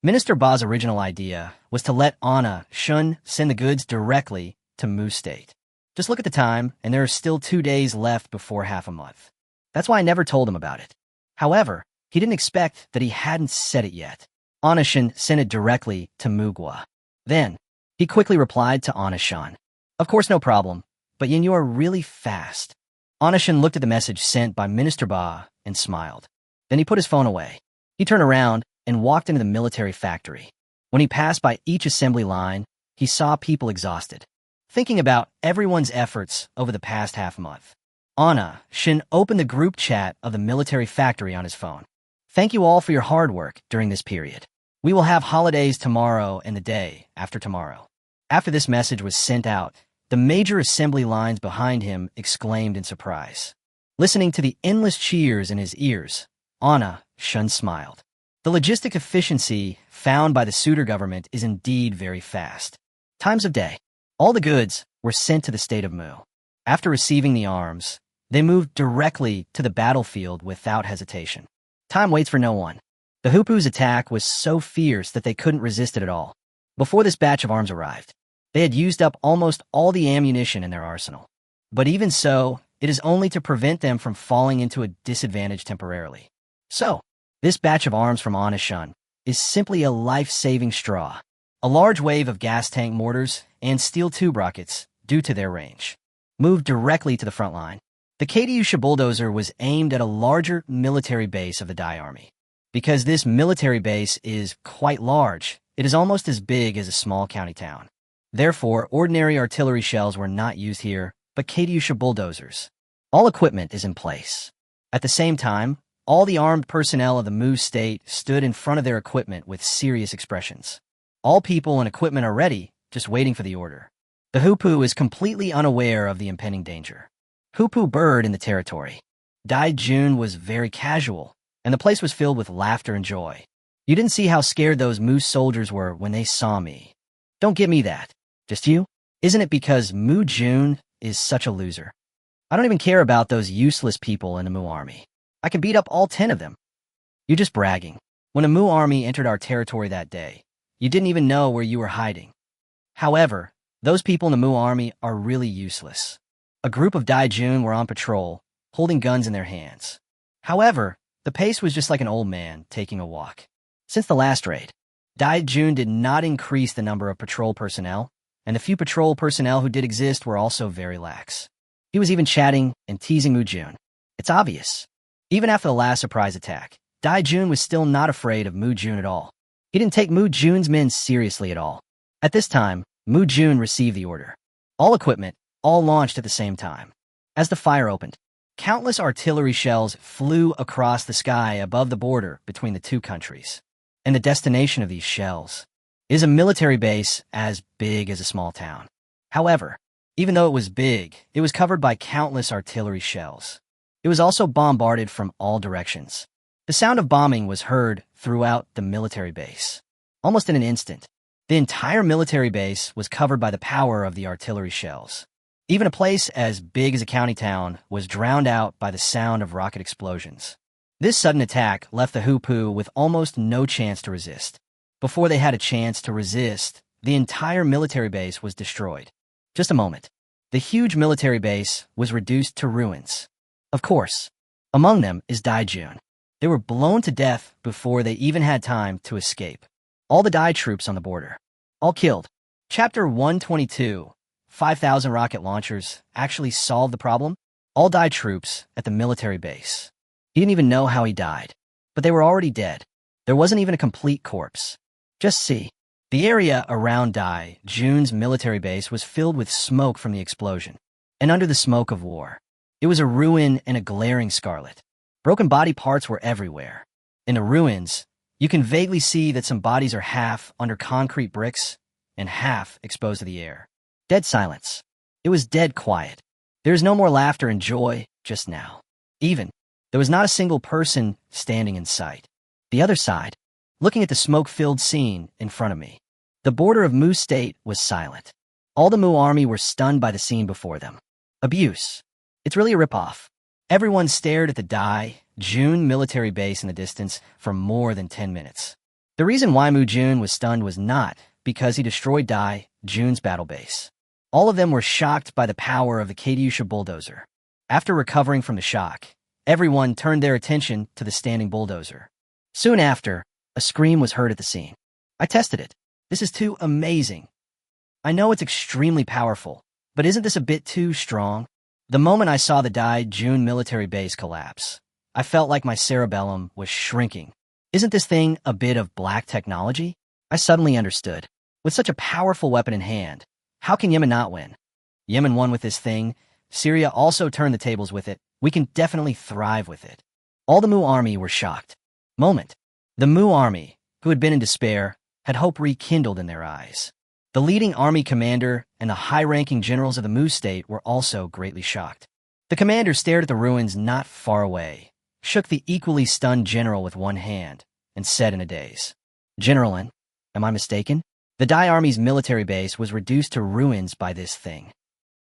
Minister Ba's original idea was to let Anna Shun send the goods directly to Mu State. Just look at the time, and there are still 2 days left before half a month. That's why I never told him about it. However, he didn't expect that he hadn't said it yet. Anashan sent it directly to Mugwa. Then, he quickly replied to Anashan. Of course, no problem, but Yin, you are really fast. Anashan looked at the message sent by Minister Ba and smiled. Then he put his phone away. He turned around and walked into the military factory. When he passed by each assembly line, he saw people exhausted, thinking about everyone's efforts over the past half month. Anashan opened the group chat of the military factory on his phone. Thank you all for your hard work during this period. We will have holidays tomorrow and the day after tomorrow. After this message was sent out, the major assembly lines behind him exclaimed in surprise. Listening to the endless cheers in his ears, Anashan smiled. The logistic efficiency found by the Suitor government is indeed very fast. Times of day. All the goods were sent to the state of Mu. After receiving the arms, they moved directly to the battlefield without hesitation. Time waits for no one. The Hupu's attack was so fierce that they couldn't resist it at all. Before this batch of arms arrived, they had used up almost all the ammunition in their arsenal. But even so, it is only to prevent them from falling into a disadvantage temporarily. So, this batch of arms from Anashan is simply a life-saving straw, a large wave of gas tank mortars and steel tube rockets, due to their range, moved directly to the front line. The Katyusha bulldozer was aimed at a larger military base of the Dai Army. Because this military base is quite large, it is almost as big as a small county town. Therefore, ordinary artillery shells were not used here, but Katyusha bulldozers. All equipment is in place. At the same time, all the armed personnel of the Mu State stood in front of their equipment with serious expressions. All people and equipment are ready, just waiting for the order. The hoopoe is completely unaware of the impending danger. Hoopoe bird in the territory. Jun was very casual, and the place was filled with laughter and joy. You didn't see how scared those moose soldiers were when they saw me. Don't give me that. Just you? Isn't it because Jun is such a loser? I don't even care about those useless people in the Mu army. I can beat up all 10 of them. You're just bragging. When a Mu army entered our territory that day, you didn't even know where you were hiding. However, those people in the Mu army are really useless. A group of Jun were on patrol, holding guns in their hands. However, the pace was just like an old man taking a walk. Since the last raid, Jun did not increase the number of patrol personnel, and the few patrol personnel who did exist were also very lax. He was even chatting and teasing Jun. It's obvious. Even after the last surprise attack, Jun was still not afraid of Jun at all. He didn't take Jun's men seriously at all. At this time, Jun received the order. All equipment, all launched at the same time. As the fire opened, countless artillery shells flew across the sky above the border between the two countries. And the destination of these shells is a military base as big as a small town. However, even though it was big, it was covered by countless artillery shells. It was also bombarded from all directions. The sound of bombing was heard throughout the military base. Almost in an instant, the entire military base was covered by the power of the artillery shells. Even a place as big as a county town was drowned out by the sound of rocket explosions. This sudden attack left the hoopoe with almost no chance to resist. Before they had a chance to resist, the entire military base was destroyed. Just a moment. The huge military base was reduced to ruins. Of course, among them is Jun. They were blown to death before they even had time to escape. All the Dai troops on the border. All killed. Chapter 122, 5,000 rocket launchers actually solved the problem? All Dai troops at the military base. He didn't even know how he died. But they were already dead. There wasn't even a complete corpse. Just see. The area around Jun's military base was filled with smoke from the explosion. And under the smoke of war, it was a ruin and a glaring scarlet. Broken body parts were everywhere. In the ruins, you can vaguely see that some bodies are half under concrete bricks and half exposed to the air. Dead silence. It was dead quiet. There is no more laughter and joy just now. There was not a single person standing in sight. The other side, looking at the smoke-filled scene in front of me. The border of Mu State was silent. All the Mu army were stunned by the scene before them. Abuse. It's really a ripoff. Everyone stared at the Jun military base in the distance for more than 10 minutes. The reason why Jun was stunned was not because he destroyed Jun's battle base. All of them were shocked by the power of the Katyusha bulldozer. After recovering from the shock, everyone turned their attention to the standing bulldozer. Soon after, a scream was heard at the scene. I tested it. This is too amazing. I know it's extremely powerful, but isn't this a bit too strong? The moment I saw the Jun military base collapse, I felt like my cerebellum was shrinking. Isn't this thing a bit of black technology? I suddenly understood. With such a powerful weapon in hand, how can Yemen not win? Yemen won with this thing. Syria also turned the tables with it. We can definitely thrive with it. All the Mu army were shocked. The Mu army, who had been in despair, had hope rekindled in their eyes. The leading army commander and the high-ranking generals of the Mu state were also greatly shocked. The commander stared at the ruins not far away, shook the equally stunned general with one hand, and said in a daze, "Generalin, am I mistaken? The Dai army's military base was reduced to ruins by this thing."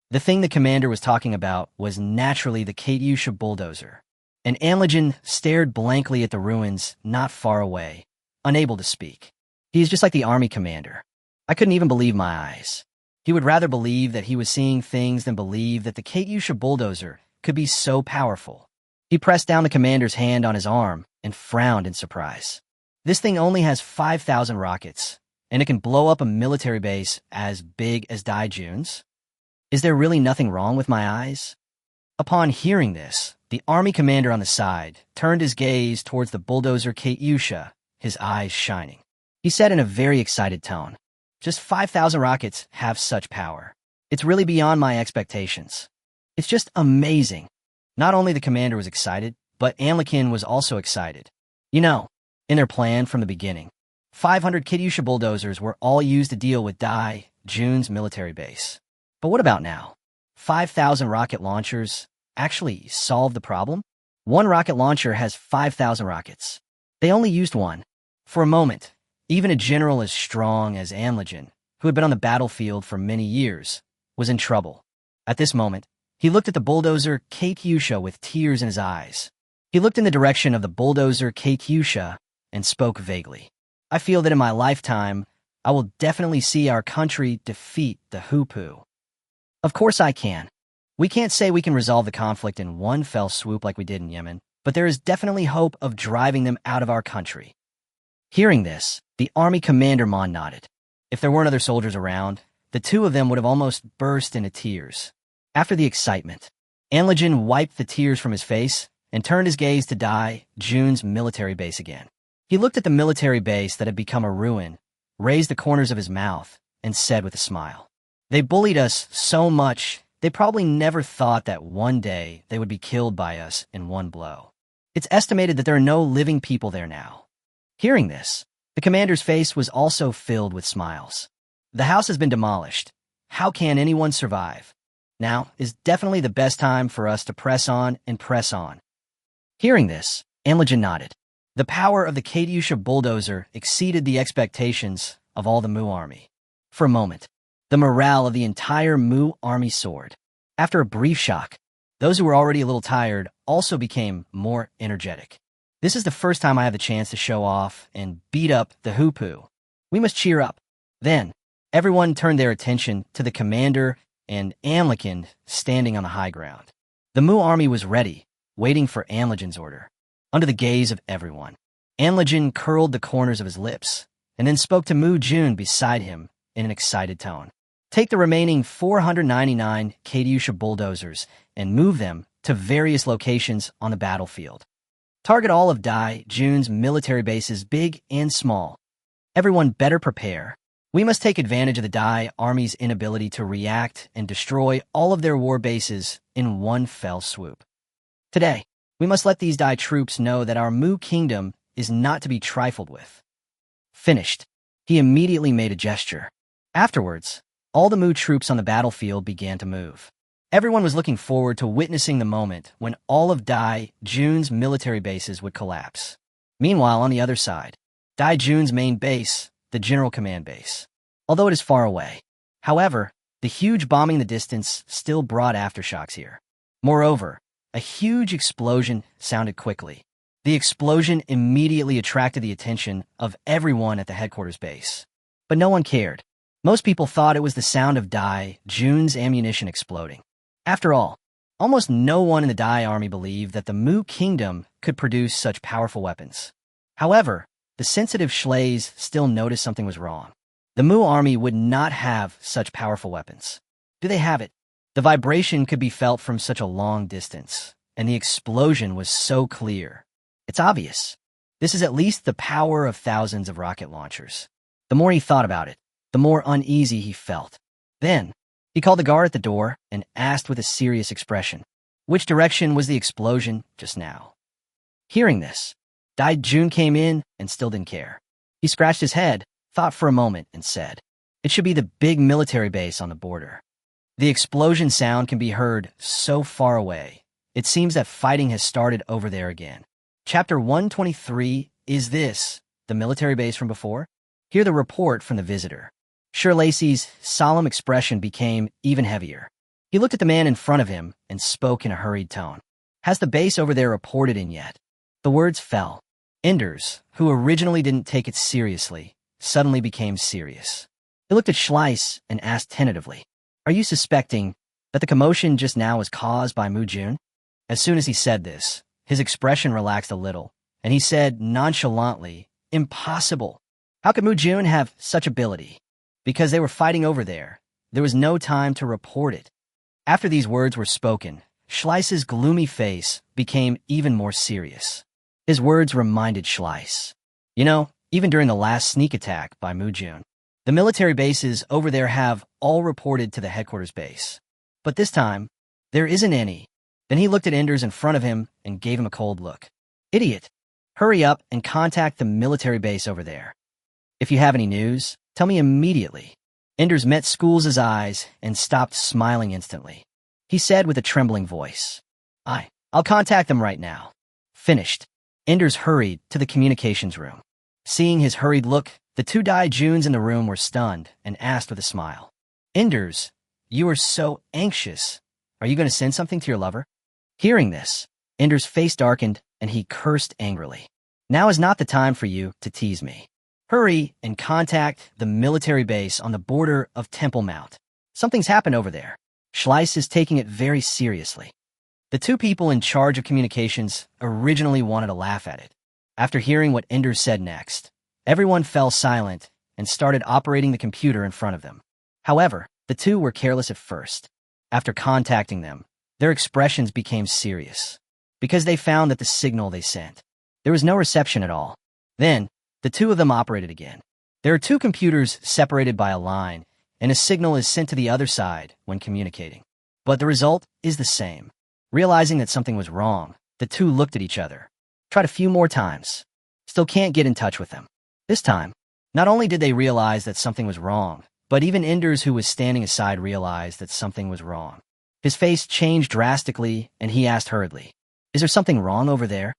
The thing the commander was talking about was naturally the Katyusha bulldozer. And Anlajan stared blankly at the ruins not far away, unable to speak. He is just like the army commander. I couldn't even believe my eyes. He would rather believe that he was seeing things than believe that the Katyusha bulldozer could be so powerful. He pressed down the commander's hand on his arm and frowned in surprise. This thing only has 5,000 rockets, and it can blow up a military base as big as Jun's? Is there really nothing wrong with my eyes? Upon hearing this, the army commander on the side turned his gaze towards the bulldozer Katyusha, his eyes shining. He said in a very excited tone, "Just 5,000 rockets have such power. It's really beyond my expectations. It's just amazing." Not only the commander was excited, but Anlakin was also excited. You know, in their plan from the beginning, 500 Katyusha bulldozers were all used to deal with Jun's military base. But what about now? 5,000 rocket launchers actually solve the problem? One rocket launcher has 5,000 rockets. They only used one. For a moment, even a general as strong as Anligen, who had been on the battlefield for many years, was in trouble. At this moment, he looked at the bulldozer Katyusha with tears in his eyes. He looked in the direction of the bulldozer Katyusha and spoke vaguely. I feel that in my lifetime, I will definitely see our country defeat the Hupu. Of course I can. We can't say we can resolve the conflict in one fell swoop like we did in Yemen, but there is definitely hope of driving them out of our country. Hearing this, the army commander Mon nodded. If there weren't other soldiers around, the two of them would have almost burst into tears. After the excitement, Anligen wiped the tears from his face and turned his gaze to Dai Jun's military base again. He looked at the military base that had become a ruin, raised the corners of his mouth, and said with a smile, "They bullied us so much, they probably never thought that one day they would be killed by us in one blow. It's estimated that there are no living people there now." Hearing this, the commander's face was also filled with smiles. The house has been demolished. How can anyone survive? Now is definitely the best time for us to press on and press on. Hearing this, Anligen nodded. The power of the Katyusha bulldozer exceeded the expectations of all the Mu army. For a moment, the morale of the entire Mu army soared. After a brief shock, those who were already a little tired also became more energetic. This is the first time I have the chance to show off and beat up the Hupu. We must cheer up. Then, everyone turned their attention to the commander and Anligen standing on the high ground. The Mu army was ready, waiting for Anligen's order. Under the gaze of everyone, Anligen curled the corners of his lips and then spoke to Mu Jun beside him in an excited tone. Take the remaining 499 Katyusha bulldozers and move them to various locations on the battlefield. Target all of Dai Jun's military bases, big and small. Everyone better prepare. We must take advantage of the Dai army's inability to react and destroy all of their war bases in one fell swoop. Today, we must let these Dai troops know that our Mu kingdom is not to be trifled with. Finished. He immediately made a gesture. Afterwards, all the Mu troops on the battlefield began to move. Everyone was looking forward to witnessing the moment when all of Dai Jun's military bases would collapse. Meanwhile, on the other side, Dai Jun's main base, the General Command Base. Although it is far away. However, the huge bombing in the distance still brought aftershocks here. Moreover, a huge explosion sounded quickly. The explosion immediately attracted the attention of everyone at the headquarters base. But no one cared. Most people thought it was the sound of Dai Jun's ammunition exploding. After all, almost no one in the Dai army believed that the Mu kingdom could produce such powerful weapons. However, the sensitive Schlays still noticed something was wrong. The Mu army would not have such powerful weapons. Do they have it? The vibration could be felt from such a long distance, and the explosion was so clear. It's obvious. This is at least the power of thousands of rocket launchers. The more he thought about it, the more uneasy he felt. Then, he called the guard at the door and asked with a serious expression, which direction was the explosion just now? Hearing this, Dai Jun came in and still didn't care. He scratched his head, thought for a moment, and said, "It should be the big military base on the border." The explosion sound can be heard so far away. It seems that fighting has started over there again. Chapter 123, is this the military base from before? Hear the report from the visitor. Sir Lacey's solemn expression became even heavier. He looked at the man in front of him and spoke in a hurried tone. Has the base over there reported in yet? The words fell. Enders, who originally didn't take it seriously, suddenly became serious. He looked at Schleiss and asked tentatively, "Are you suspecting that the commotion just now was caused by Mu Jun?" As soon as he said this, his expression relaxed a little, and he said nonchalantly, "Impossible. How could Mu Jun have such ability? Because they were fighting over there. There was no time to report it." After these words were spoken, Schleiss's gloomy face became even more serious. His words reminded Schleiss. You know, even during the last sneak attack by Mu Jun, the military bases over there have all reported to the headquarters base. But this time, there isn't any. Then he looked at Enders in front of him and gave him a cold look. "Idiot. Hurry up and contact the military base over there. If you have any news, tell me immediately. Enders met School's eyes and stopped smiling instantly. He said with a trembling voice, I'll contact them right now. Finished. Enders hurried to the communications room. Seeing his hurried look, the two Dai-Juns in the room were stunned and asked with a smile, Enders, you are so anxious. Are you going to send something to your lover? Hearing this, Enders' face darkened and he cursed angrily. Now is not the time for you to tease me. Hurry and contact the military base on the border of Temple Mount. Something's happened over there. Schleiss is taking it very seriously. The two people in charge of communications originally wanted to laugh at it. After hearing what Enders said next, everyone fell silent and started operating the computer in front of them. However, the two were careless at first. After contacting them, their expressions became serious, because they found that the signal they sent, there was no reception at all. Then, the two of them operated again. There are two computers separated by a line, and a signal is sent to the other side when communicating. But the result is the same. Realizing that something was wrong, the two looked at each other. Tried a few more times. Still can't get in touch with them. This time, not only did they realize that something was wrong, but even Enders, who was standing aside, realized that something was wrong. His face changed drastically, and he asked hurriedly, Is there something wrong over there?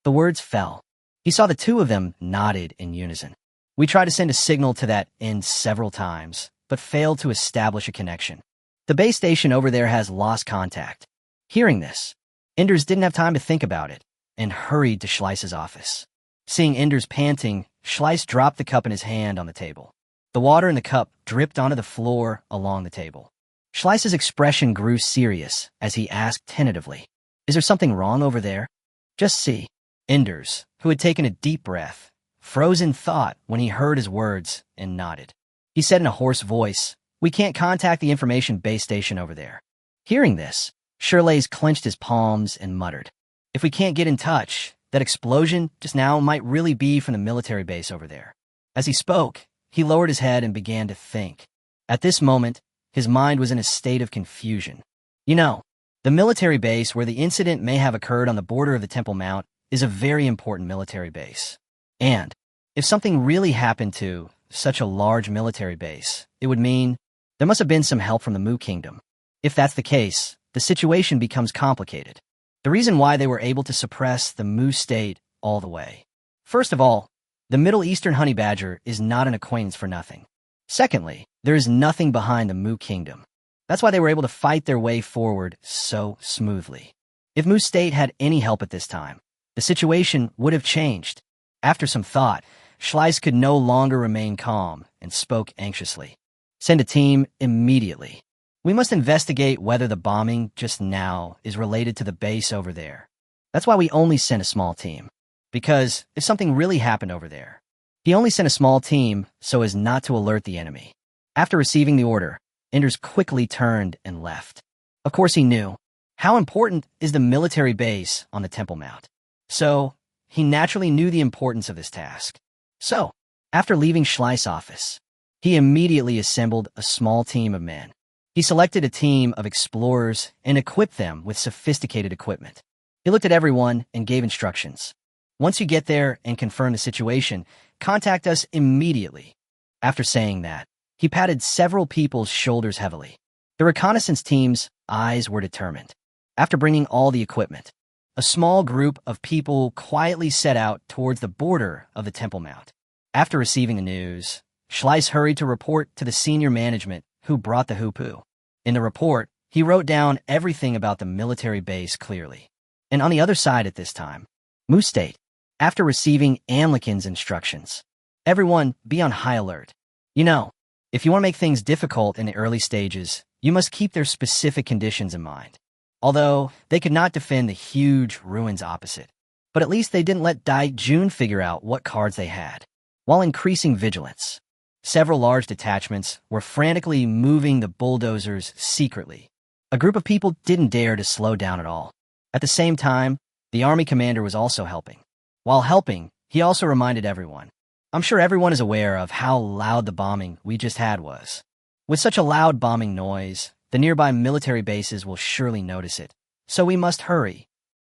The words fell. He saw the two of them nodded in unison. We tried to send a signal to that end several times, but failed to establish a connection. The base station over there has lost contact. Hearing this, Enders didn't have time to think about it and hurried to Schleiss's office. Seeing Enders panting, Schleiss dropped the cup in his hand on the table. The water in the cup dripped onto the floor along the table. Schleiss's expression grew serious as he asked tentatively, Is there something wrong over there? Just see. Enders, who had taken a deep breath, froze in thought when he heard his words and nodded. He said in a hoarse voice, We can't contact the information base station over there. Hearing this, Schleiss clenched his palms and muttered, If we can't get in touch, that explosion just now might really be from the military base over there. As he spoke, he lowered his head and began to think. At this moment, his mind was in a state of confusion. The military base where the incident may have occurred on the border of the Temple Mount is a very important military base. And if something really happened to such a large military base, it would mean there must have been some help from the Mu Kingdom. If that's the case, the situation becomes complicated. The reason why they were able to suppress the Mu state all the way. First of all, the Middle Eastern honey badger is not an acquaintance for nothing. Secondly, there is nothing behind the Mu Kingdom. That's why they were able to fight their way forward so smoothly. If Mu state had any help at this time, the situation would have changed. After some thought, Schleiss could no longer remain calm and spoke anxiously. Send a team immediately. We must investigate whether the bombing just now is related to the base over there. That's why we only sent a small team. Because if something really happened over there, he only sent a small team so as not to alert the enemy. After receiving the order, Enders quickly turned and left. Of course he knew how important is the military base on the Temple Mount. So, he naturally knew the importance of this task. So, after leaving Schleiss' office, he immediately assembled a small team of men. He selected a team of explorers and equipped them with sophisticated equipment. He looked at everyone and gave instructions. Once you get there and confirm the situation, contact us immediately. After saying that, he patted several people's shoulders heavily. The reconnaissance team's eyes were determined. After bringing all the equipment, a small group of people quietly set out towards the border of the Temple Mount. After receiving the news, Schleiss hurried to report to the senior management who brought the hoopoe. In the report, he wrote down everything about the military base clearly. And on the other side at this time, Mu State, after receiving Amlikin's instructions, everyone be on high alert. If you want to make things difficult in the early stages, you must keep their specific conditions in mind. Although they could not defend the huge ruins opposite, but at least they didn't let Dai-Jun figure out what cards they had. While increasing vigilance, several large detachments were frantically moving the bulldozers secretly. A group of people didn't dare to slow down at all. At the same time, the army commander was also helping. While helping, he also reminded everyone. I'm sure everyone is aware of how loud the bombing we just had was. With such a loud bombing noise, the nearby military bases will surely notice it, so we must hurry.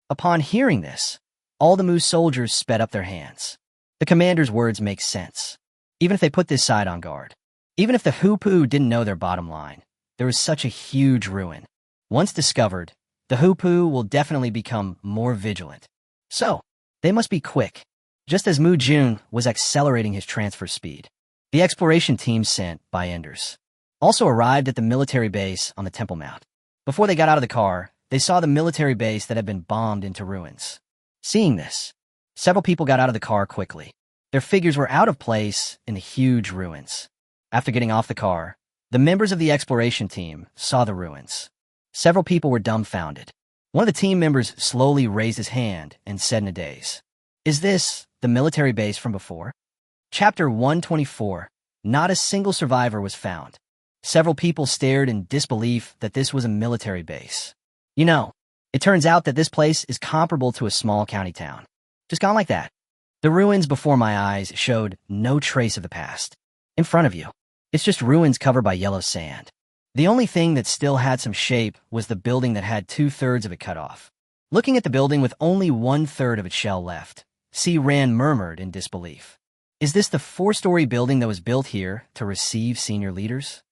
Upon hearing this, all the Mu soldiers sped up their hands. The commander's words make sense. Even if they put this side on guard, Even if the Hoopoe didn't know their bottom line, there was such a huge ruin. Once discovered, the Hoopoe will definitely become more vigilant. So, they must be quick. Just as Mu Jun was accelerating his transfer speed, the exploration team sent by Enders also arrived at the military base on the Temple Mount. Before they got out of the car, they saw the military base that had been bombed into ruins. Seeing this, several people got out of the car quickly. Their figures were out of place in the huge ruins. After getting off the car, the members of the exploration team saw the ruins. Several people were dumbfounded. One of the team members slowly raised his hand and said in a daze, "Is this the military base from before?" Chapter 124. Not a single survivor was found. Several people stared in disbelief that this was a military base. You know, it turns out that this place is comparable to a small county town. Just gone like that. The ruins before my eyes showed no trace of the past. In front of you, it's just ruins covered by yellow sand. The only thing that still had some shape was the building that had 2/3 of it cut off. Looking at the building with only 1/3 of its shell left, Rand murmured in disbelief. Is this the 4-story building that was built here to receive senior leaders?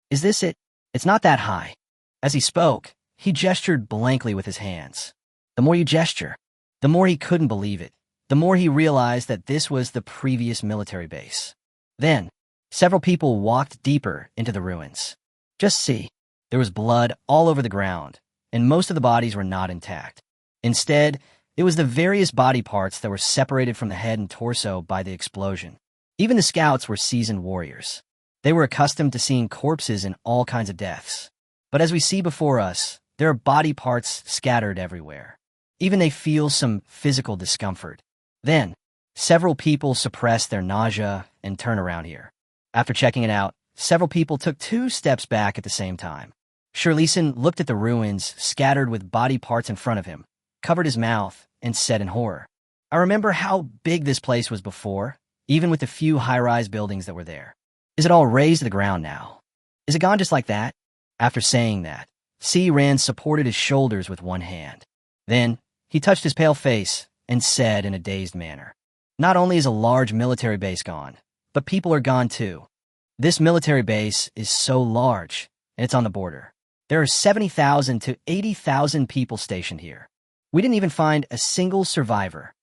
Is this it? It's not that high. As he spoke, he gestured blankly with his hands. The more you gesture, the more he couldn't believe it. The more he realized that this was the previous military base. Then, several people walked deeper into the ruins. Just see, there was blood all over the ground, and most of the bodies were not intact. Instead, it was the various body parts that were separated from the head and torso by the explosion. Even the scouts were seasoned warriors. They were accustomed to seeing corpses in all kinds of deaths. But as we see before us, there are body parts scattered everywhere. Even they feel some physical discomfort. Then, several people suppress their nausea and turn around here. After checking it out, several people took 2 steps back at the same time. Shirleyson looked at the ruins scattered with body parts in front of him, covered his mouth, and said in horror, "I remember how big this place was before, even with the few high-rise buildings that were there. Is it all razed to the ground now? Is it gone just like that?" After saying that, Rand supported his shoulders with one hand. Then, he touched his pale face and said in a dazed manner, "Not only is a large military base gone, but people are gone too. This military base is so large, and it's on the border. There are 70,000 to 80,000 people stationed here. We didn't even find a single survivor."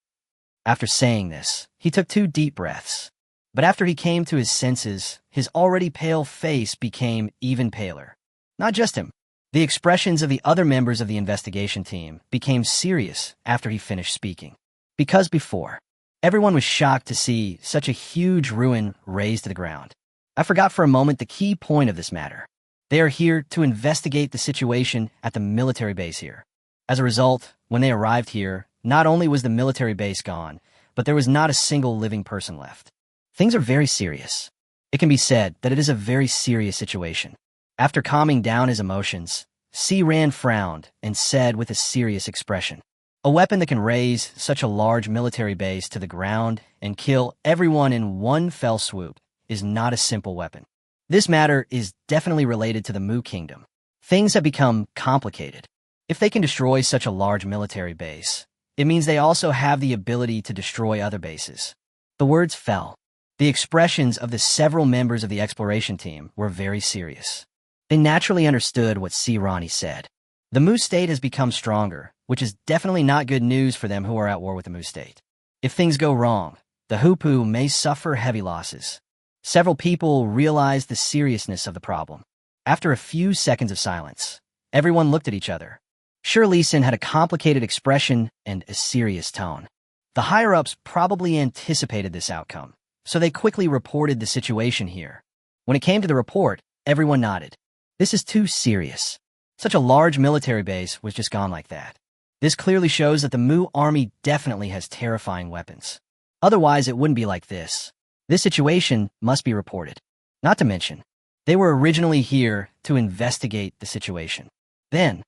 After saying this, he took 2 deep breaths. But after he came to his senses, his already pale face became even paler. Not just him. The expressions of the other members of the investigation team became serious after he finished speaking. Because before, everyone was shocked to see such a huge ruin razed to the ground. I forgot for a moment the key point of this matter. They are here to investigate the situation at the military base here. As a result, when they arrived here, not only was the military base gone, but there was not a single living person left. Things are very serious. It can be said that it is a very serious situation. After calming down his emotions, Rand frowned and said with a serious expression, "A weapon that can raise such a large military base to the ground and kill everyone in one fell swoop is not a simple weapon. This matter is definitely related to the Mu Kingdom. Things have become complicated. If they can destroy such a large military base, it means they also have the ability to destroy other bases." The words fell. The expressions of the several members of the exploration team were very serious. They naturally understood what Rani said. The Mu state has become stronger, which is definitely not good news for them who are at war with the Mu state. If things go wrong, the Hoopoe may suffer heavy losses. Several people realized the seriousness of the problem. After a few seconds of silence, everyone looked at each other. Shirleyson had a complicated expression and a serious tone. The higher-ups probably anticipated this outcome, so they quickly reported the situation here. When it came to the report, everyone nodded. This is too serious. Such a large military base was just gone like that. This clearly shows that the Mu army definitely has terrifying weapons. Otherwise, it wouldn't be like this. This situation must be reported. Not to mention, they were originally here to investigate the situation. Then,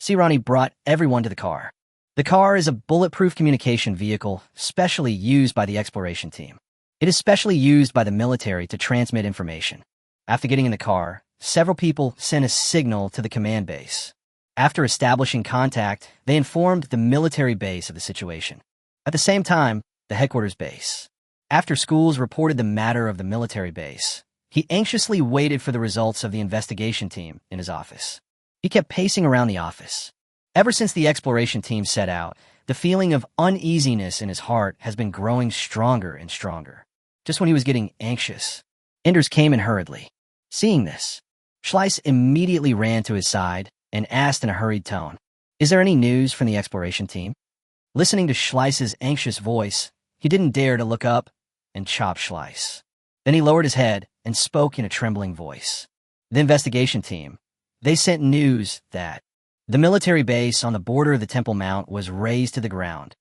Rani brought everyone to the car. The car is a bulletproof communication vehicle specially used by the exploration team. It is specially used by the military to transmit information. After getting in the car, several people sent a signal to the command base. After establishing contact, they informed the military base of the situation. At the same time, the headquarters base. After schools reported the matter of the military base, He anxiously waited for the results of the investigation team in his office. He kept pacing around the office. Ever since the exploration team set out, the feeling of uneasiness in his heart has been growing stronger and stronger. Just when he was getting anxious, Enders came in hurriedly. Seeing this, Schleiss immediately ran to his side and asked in a hurried tone, "Is there any news from the exploration team?" Listening to Schleiss's anxious voice, he didn't dare to look up and chop Schleiss. Then he lowered his head and spoke in a trembling voice. The investigation team, they sent news that the military base on the border of the Temple Mount was razed to the ground.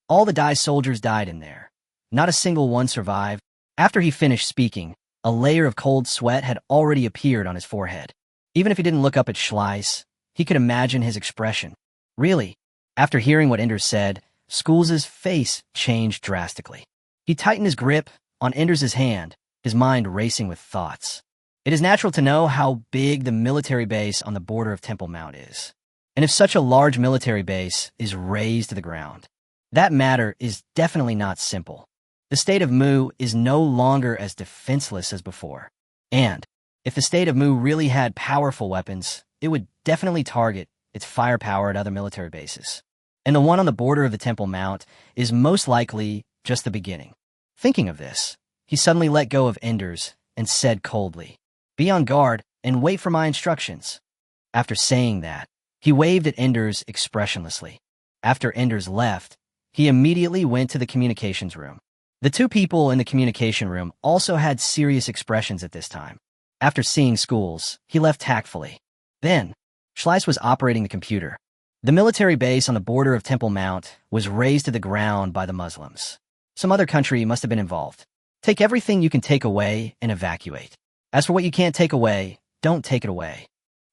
All the Dai soldiers died in there. Not a single one survived. After he finished speaking, a layer of cold sweat had already appeared on his forehead. Even if he didn't look up at Schleiss, he could imagine his expression. Really, after hearing what Enders said, Schools's face changed drastically. He tightened his grip on Enders's hand, his mind racing with thoughts. It is natural to know how big the military base on the border of Temple Mount is. And if such a large military base is razed to the ground, that matter is definitely not simple. The state of Mu is no longer as defenseless as before. And if the state of Mu really had powerful weapons, it would definitely target its firepower at other military bases. And the one on the border of the Temple Mount is most likely just the beginning. Thinking of this, he suddenly let go of Enders and said coldly, "Be on guard and wait for my instructions." After saying that, he waved at Enders expressionlessly. After Enders left, he immediately went to the communications room. The two people in the communication room also had serious expressions at this time. After seeing Schools, he left tactfully. Then, Schleiss was operating the computer. The military base on the border of Temple Mount was razed to the ground by the Muslims. Some other country must have been involved. Take everything you can take away and evacuate. As for what you can't take away, don't take it away.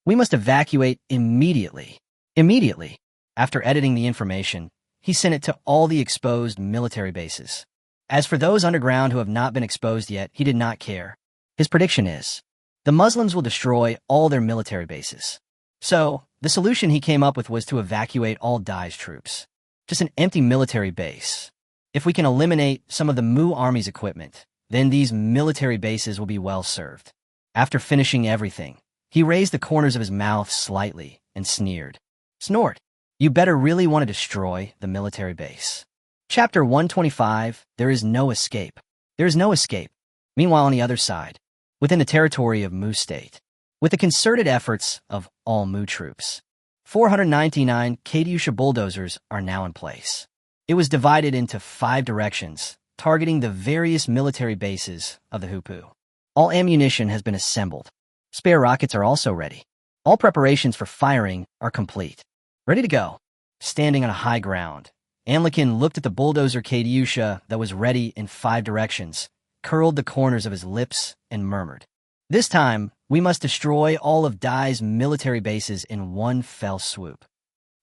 We must evacuate immediately. Immediately. After editing the information, he sent it to all the exposed military bases. As for those underground who have not been exposed yet, he did not care. His prediction is, the Muslims will destroy all their military bases. So, the solution he came up with was to evacuate all Dai's troops. Just an empty military base. If we can eliminate some of the Mu army's equipment, then these military bases will be well served. After finishing everything, he raised the corners of his mouth slightly and sneered. Snort, you better really want to destroy the military base. Chapter 125, There is no escape. There is no escape. Meanwhile, on the other side, within the territory of Mu State, with the concerted efforts of all Mu troops, 499 Katyusha bulldozers are now in place. It was divided into 5 directions, targeting the various military bases of the Hupu. All ammunition has been assembled. Spare rockets are also ready. All preparations for firing are complete. Ready to go. Standing on a high ground, Anlikin looked at the bulldozer Katyusha that was ready in 5 directions, curled the corners of his lips, and murmured, "This time, we must destroy all of Dai's military bases in one fell swoop."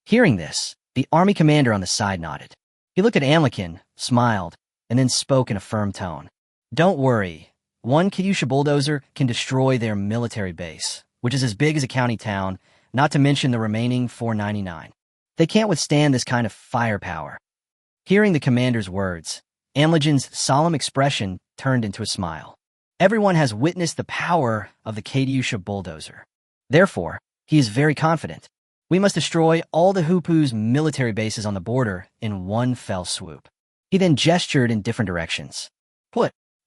Hearing this, the army commander on the side nodded. He looked at Anlikin, smiled, and then spoke in a firm tone. "Don't worry. One Katyusha bulldozer can destroy their military base, which is as big as a county town, not to mention the remaining 499. They can't withstand this kind of firepower." Hearing the commander's words, Anlikin's solemn expression turned into a smile. Everyone has witnessed the power of the Katyusha bulldozer. Therefore, he is very confident. We must destroy all the Hupu's military bases on the border in one fell swoop. He then gestured in different directions.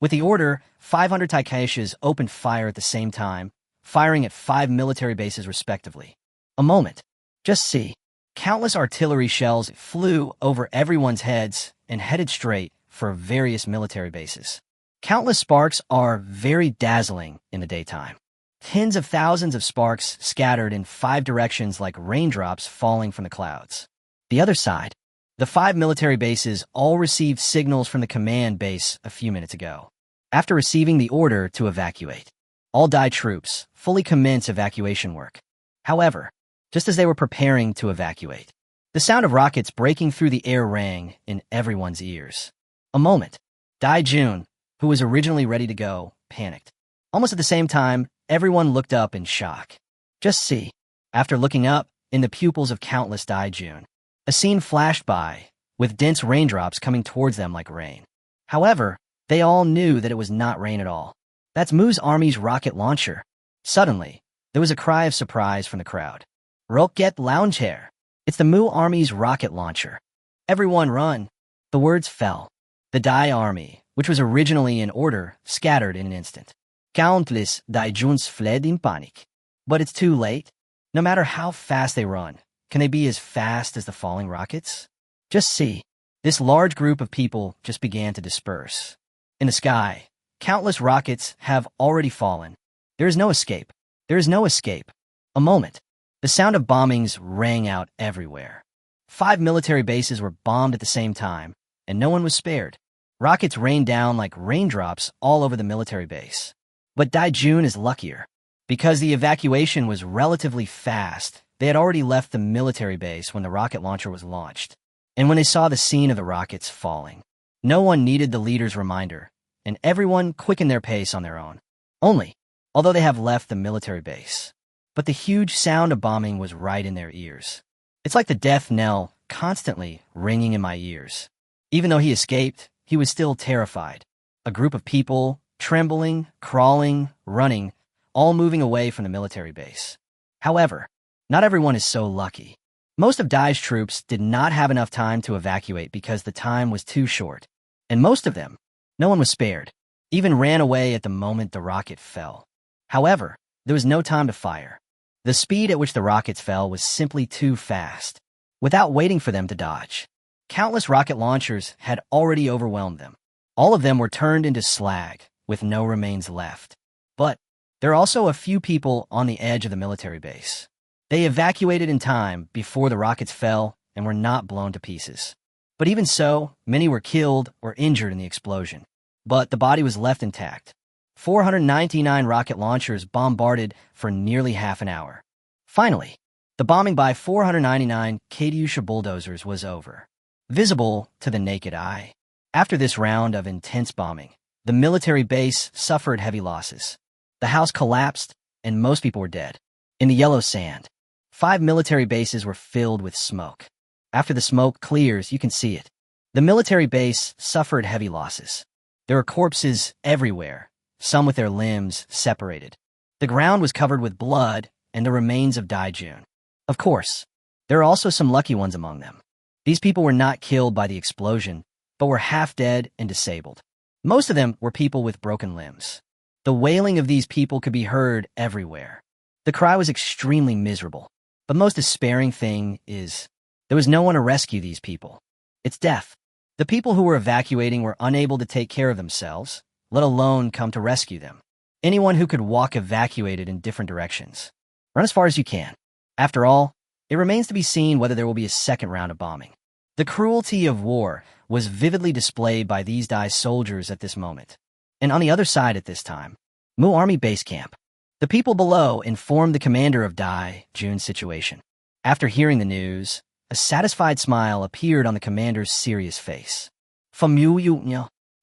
With the order, 500 Taikashas opened fire at the same time, firing at 5 military bases respectively. A moment. Just see. Countless artillery shells flew over everyone's heads and headed straight for various military bases. Countless sparks are very dazzling in the daytime. Tens of thousands of sparks scattered in 5 directions like raindrops falling from the clouds. The other side. The 5 military bases all received signals from the command base a few minutes ago. After receiving the order to evacuate, all Dai troops fully commence evacuation work. However, just as they were preparing to evacuate, the sound of rockets breaking through the air rang in everyone's ears. A moment. Dai Jun, who was originally ready to go, panicked. Almost at the same time, everyone looked up in shock. Just see. After looking up, in the pupils of countless Dai Jun, a scene flashed by, with dense raindrops coming towards them like rain. However, they all knew that it was not rain at all. That's Mu's army's rocket launcher. Suddenly, there was a cry of surprise from the crowd. Rocket launcher! It's the Mu army's rocket launcher. Everyone run! The words fell. The Dai army, which was originally in order, scattered in an instant. Countless Dai Juns fled in panic. But it's too late. No matter how fast they run, can they be as fast as the falling rockets? Just see. This large group of people just began to disperse. In the sky, countless rockets have already fallen. There is no escape. There is no escape. A moment. The sound of bombings rang out everywhere. 5 military bases were bombed at the same time, and no one was spared. Rockets rained down like raindrops all over the military base. But Daijun is luckier. Because the evacuation was relatively fast, they had already left the military base when the rocket launcher was launched. And when they saw the scene of the rockets falling, no one needed the leader's reminder, and everyone quickened their pace on their own. Although they have left the military base. But the huge sound of bombing was right in their ears. It's like the death knell constantly ringing in my ears. Even though he escaped, he was still terrified. A group of people, trembling, crawling, running, all moving away from the military base. However, not everyone is so lucky. Most of Dai's troops did not have enough time to evacuate because the time was too short. And most of them, no one was spared, even ran away at the moment the rocket fell. However, there was no time to fire. The speed at which the rockets fell was simply too fast. Without waiting for them to dodge, countless rocket launchers had already overwhelmed them. All of them were turned into slag, with no remains left. But there are also a few people on the edge of the military base. They evacuated in time before the rockets fell and were not blown to pieces. But even so, many were killed or injured in the explosion. But the body was left intact. 499 rocket launchers bombarded for nearly half an hour. Finally, the bombing by 499 Katyusha bulldozers was over, visible to the naked eye. After this round of intense bombing, the military base suffered heavy losses. The house collapsed, and most people were dead. In the yellow sand, 5 military bases were filled with smoke. After the smoke clears, you can see it. The military base suffered heavy losses. There were corpses everywhere, some with their limbs separated. The ground was covered with blood and the remains of Daijun. Of course, there are also some lucky ones among them. These people were not killed by the explosion, but were half dead and disabled. Most of them were people with broken limbs. The wailing of these people could be heard everywhere. The cry was extremely miserable, but most despairing thing is, there was no one to rescue these people. It's death. The people who were evacuating were unable to take care of themselves, let alone come to rescue them. Anyone who could walk evacuated in different directions. Run as far as you can. After all, it remains to be seen whether there will be a second round of bombing. The cruelty of war was vividly displayed by these Dai soldiers at this moment. And on the other side at this time, Mu Army Base Camp. The people below informed the commander of Dai Jun's situation. After hearing the news, a satisfied smile appeared on the commander's serious face.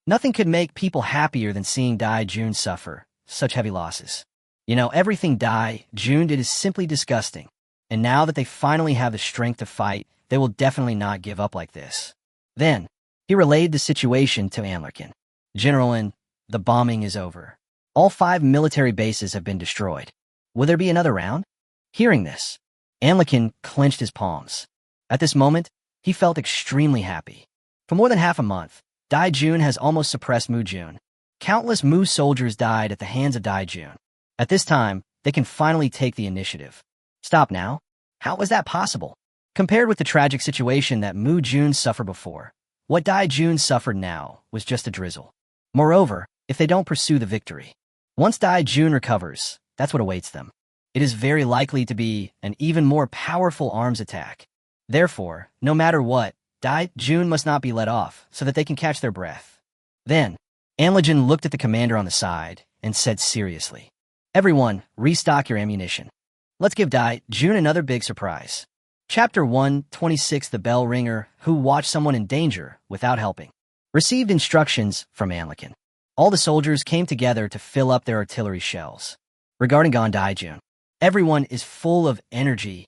Nothing could make people happier than seeing Dai Jun suffer such heavy losses. Everything Dai Jun did is simply disgusting. And now that they finally have the strength to fight, they will definitely not give up like this. Then, he relayed the situation to Anlerkin. General, the bombing is over. All 5 military bases have been destroyed. Will there be another round? Hearing this, Anlerkin clenched his palms. At this moment, he felt extremely happy. For more than half a month, Dai Jun has almost suppressed Mu Jun. Countless Mu soldiers died at the hands of Dai Jun. At this time, they can finally take the initiative. Stop now? How was that possible? Compared with the tragic situation that Mu Jun suffered before, what Dai Jun suffered now was just a drizzle. Moreover, if they don't pursue the victory, once Dai Jun recovers, that's what awaits them. It is very likely to be an even more powerful arms attack. Therefore, no matter what, Dai Jun must not be let off so that they can catch their breath. Then, Anlegen looked at the commander on the side and said seriously, "Everyone, restock your ammunition. Let's give Dai Jun another big surprise." Chapter 126 The Bell Ringer, who watched someone in danger without helping, received instructions from Anlegen. All the soldiers came together to fill up their artillery shells. Regarding Dai Jun, everyone is full of energy.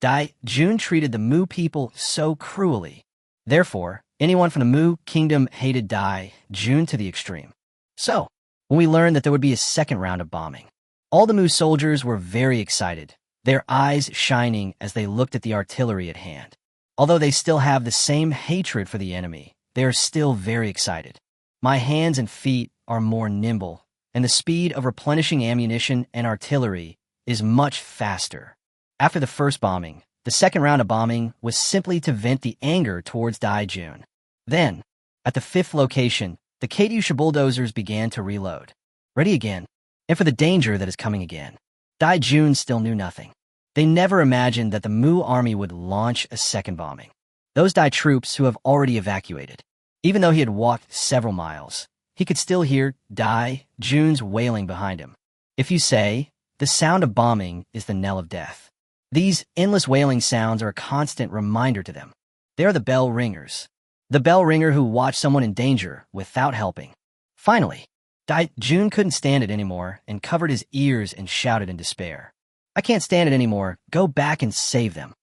Dai Jun treated the Mu people so cruelly. Therefore, anyone from the Mu kingdom hated Dai Jun to the extreme. So, when we learned that there would be a second round of bombing. All the Mu soldiers were very excited, their eyes shining as they looked at the artillery at hand. Although they still have the same hatred for the enemy, they are still very excited. My hands and feet are more nimble, and the speed of replenishing ammunition and artillery is much faster. After the first bombing, the second round of bombing was simply to vent the anger towards Daijun. Then, at the fifth location, the Katyusha bulldozers began to reload. Ready again, and for the danger that is coming again. Daijun still knew nothing. They never imagined that the Mu army would launch a second bombing. Those Dai troops who have already evacuated. Even though he had walked several miles, he could still hear Daijun's wailing behind him. If you say, the sound of bombing is the knell of death. These endless wailing sounds are a constant reminder to them. They are the bell ringers. The bell ringer who watched someone in danger without helping. Finally, Daijun couldn't stand it anymore and covered his ears and shouted in despair. I can't stand it anymore. Go back and save them.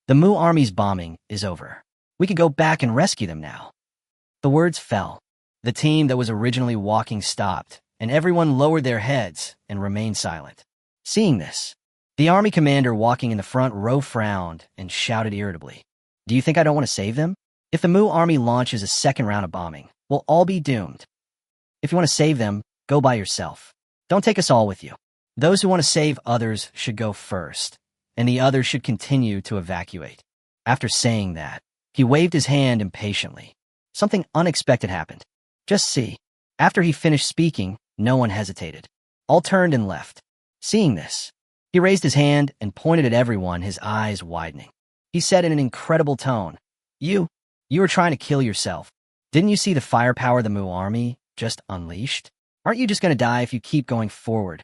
The Mu army's bombing is over. We can go back and rescue them now. The words fell. The team that was originally walking stopped, and everyone lowered their heads and remained silent. Seeing this, the army commander walking in the front row frowned and shouted irritably, "Do you think I don't want to save them? If the Mu army launches a second round of bombing, we'll all be doomed. If you want to save them, go by yourself. Don't take us all with you. Those who want to save others should go first, and the others should continue to evacuate." After saying that, he waved his hand impatiently. Something unexpected happened. Just see. After he finished speaking, no one hesitated. All turned and left. Seeing this, he raised his hand and pointed at everyone, his eyes widening. He said in an incredible tone, You were trying to kill yourself. Didn't you see the firepower the Mu army just unleashed? Aren't you just going to die if you keep going forward?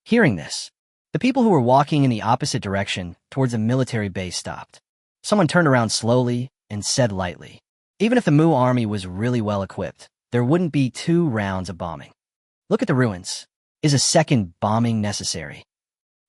Hearing this, the people who were walking in the opposite direction towards the military base stopped. Someone turned around slowly and said lightly, even if the Mu army was really well equipped, there wouldn't be 2 rounds of bombing. Look at the ruins. Is a second bombing necessary?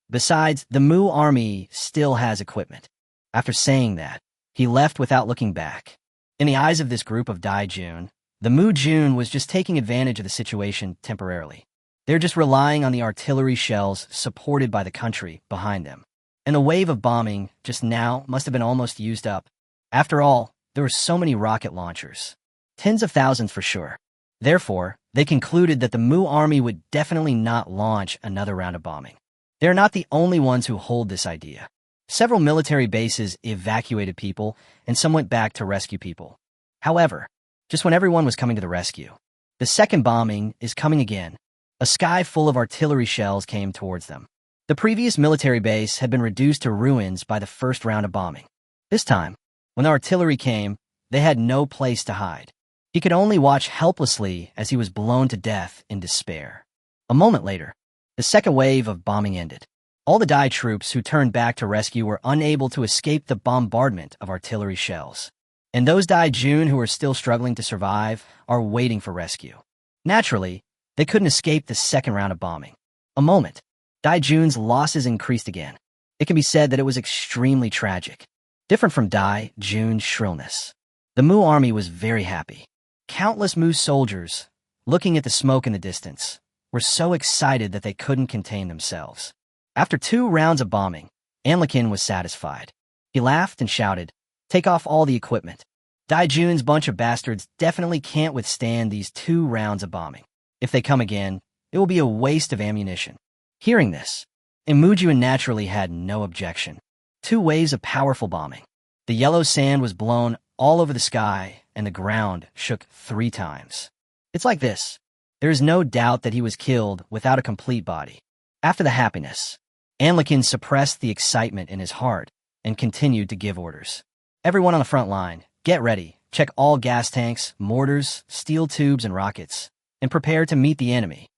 Besides, the Mu army still has equipment. After saying that, he left without looking back. In the eyes of this group of Daijun, the Mu Jun was just taking advantage of the situation temporarily. They're just relying on the artillery shells supported by the country behind them. And the wave of bombing just now must have been almost used up. After all, there were so many rocket launchers. Tens of thousands for sure. Therefore, they concluded that the Mu army would definitely not launch another round of bombing. They're not the only ones who hold this idea. Several military bases evacuated people, and some went back to rescue people. However, just when everyone was coming to the rescue, the second bombing is coming again. A sky full of artillery shells came towards them. The previous military base had been reduced to ruins by the first round of bombing. This time, when the artillery came, they had no place to hide. He could only watch helplessly as he was blown to death in despair. A moment later, the second wave of bombing ended. All the Dai troops who turned back to rescue were unable to escape the bombardment of artillery shells. And those Daijun who are still struggling to survive are waiting for rescue. Naturally, they couldn't escape the second round of bombing. A moment, Daijun's losses increased again. It can be said that it was extremely tragic. Different from Daijun's shrillness. The Mu army was very happy. Countless Mu soldiers, looking at the smoke in the distance, were so excited that they couldn't contain themselves. After 2 rounds of bombing, Anlikin was satisfied. He laughed and shouted, "Take off all the equipment. Daijun's bunch of bastards definitely can't withstand these 2 rounds of bombing. If they come again, it will be a waste of ammunition." Hearing this, Imujin naturally had no objection. 2 waves of powerful bombing. The yellow sand was blown all over the sky, and the ground shook 3 times. It's like this. There is no doubt that he was killed without a complete body. After the happiness, Anlikin suppressed the excitement in his heart and continued to give orders. Everyone on the front line, get ready, check all gas tanks, mortars, steel tubes, and rockets, and prepare to meet the enemy.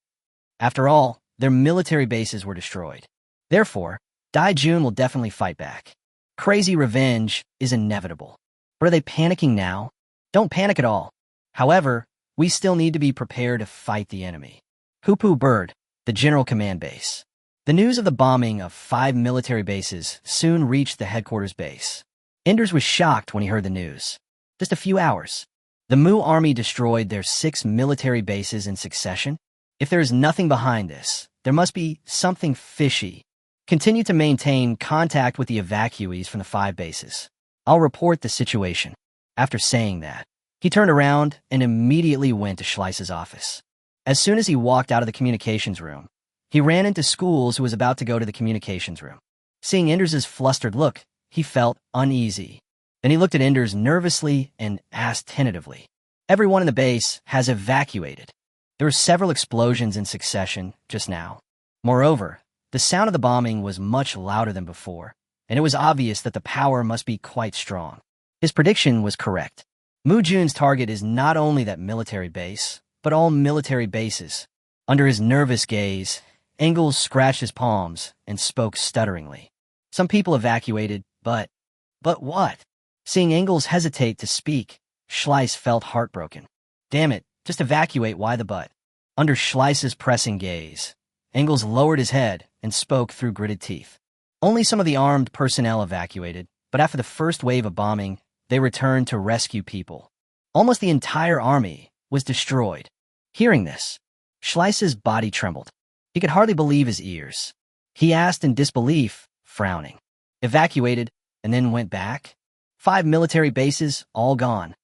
After all, their military bases were destroyed. Therefore, Daijun will definitely fight back. Crazy revenge is inevitable. But are they panicking now? Don't panic at all. However, we still need to be prepared to fight the enemy. Hupu Bird, the General Command Base. The news of the bombing of 5 military bases soon reached the headquarters base. Enders was shocked when he heard the news. Just a few hours, the Mu army destroyed their 6 military bases in succession. If there is nothing behind this, there must be something fishy. Continue to maintain contact with the evacuees from the 5 bases. I'll report the situation. After saying that, he turned around and immediately went to Schleiss's office. As soon as he walked out of the communications room, he ran into Schools, who was about to go to the communications room. Seeing Enders's flustered look, he felt uneasy. Then he looked at Enders nervously and asked tentatively, "Everyone in the base has evacuated." There were several explosions in succession just now. Moreover, the sound of the bombing was much louder than before, and it was obvious that the power must be quite strong. His prediction was correct. Mu Jun's target is not only that military base, but all military bases. Under his nervous gaze, Engels scratched his palms and spoke stutteringly. Some people evacuated, but what? Seeing Engels hesitate to speak, Schleiss felt heartbroken. Damn it, just evacuate, why the but? Under Schleiss's pressing gaze, Engels lowered his head and spoke through gritted teeth. Only some of the armed personnel evacuated, but after the first wave of bombing, they returned to rescue people. Almost the entire army was destroyed. Hearing this, Schleiss's body trembled. He could hardly believe his ears. He asked in disbelief, frowning. Evacuated, and then went back? 5 military bases, all gone.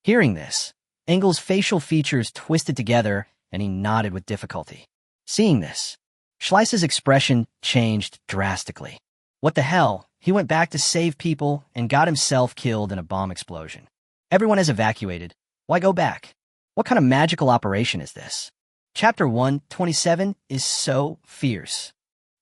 Hearing this, Engels' facial features twisted together, and he nodded with difficulty. Seeing this, Schleiss's expression changed drastically. What the hell? He went back to save people and got himself killed in a bomb explosion. Everyone has evacuated. Why go back? What kind of magical operation is this? Chapter 127 is so fierce.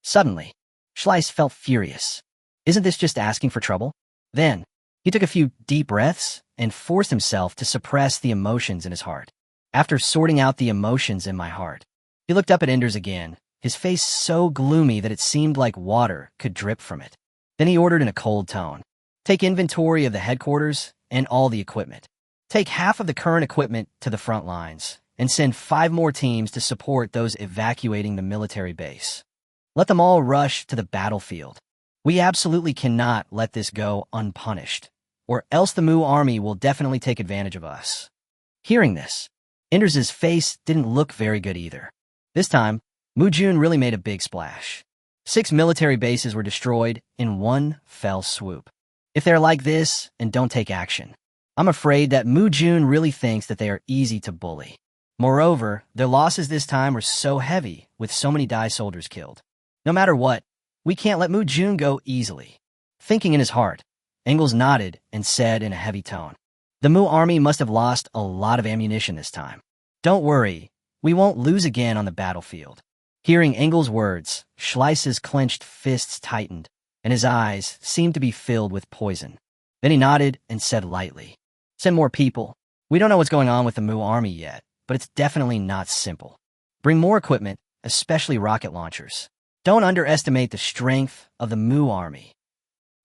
Suddenly, Schleiss felt furious. Isn't this just asking for trouble? Then, he took a few deep breaths and forced himself to suppress the emotions in his heart. After sorting out the emotions in my heart, he looked up at Enders again, his face so gloomy that it seemed like water could drip from it. Then he ordered in a cold tone, "Take inventory of the headquarters and all the equipment. Take half of the current equipment to the front lines and send 5 more teams to support those evacuating the military base. Let them all rush to the battlefield. We absolutely cannot let this go unpunished, or else the Mu army will definitely take advantage of us." Hearing this, Enders's face didn't look very good either. This time, Mu Jun really made a big splash. 6 military bases were destroyed in one fell swoop. If they're like this and don't take action, I'm afraid that Mu Jun really thinks that they are easy to bully. Moreover, their losses this time were so heavy, with so many Dai soldiers killed. No matter what, we can't let Mu Jun go easily. Thinking in his heart, Engels nodded and said in a heavy tone, "The Mu army must have lost a lot of ammunition this time. Don't worry, we won't lose again on the battlefield." Hearing Engels' words, Schleiss's clenched fists tightened, and his eyes seemed to be filled with poison. Then he nodded and said lightly, "Send more people. We don't know what's going on with the Mu army yet, but it's definitely not simple. Bring more equipment, especially rocket launchers. Don't underestimate the strength of the Mu army."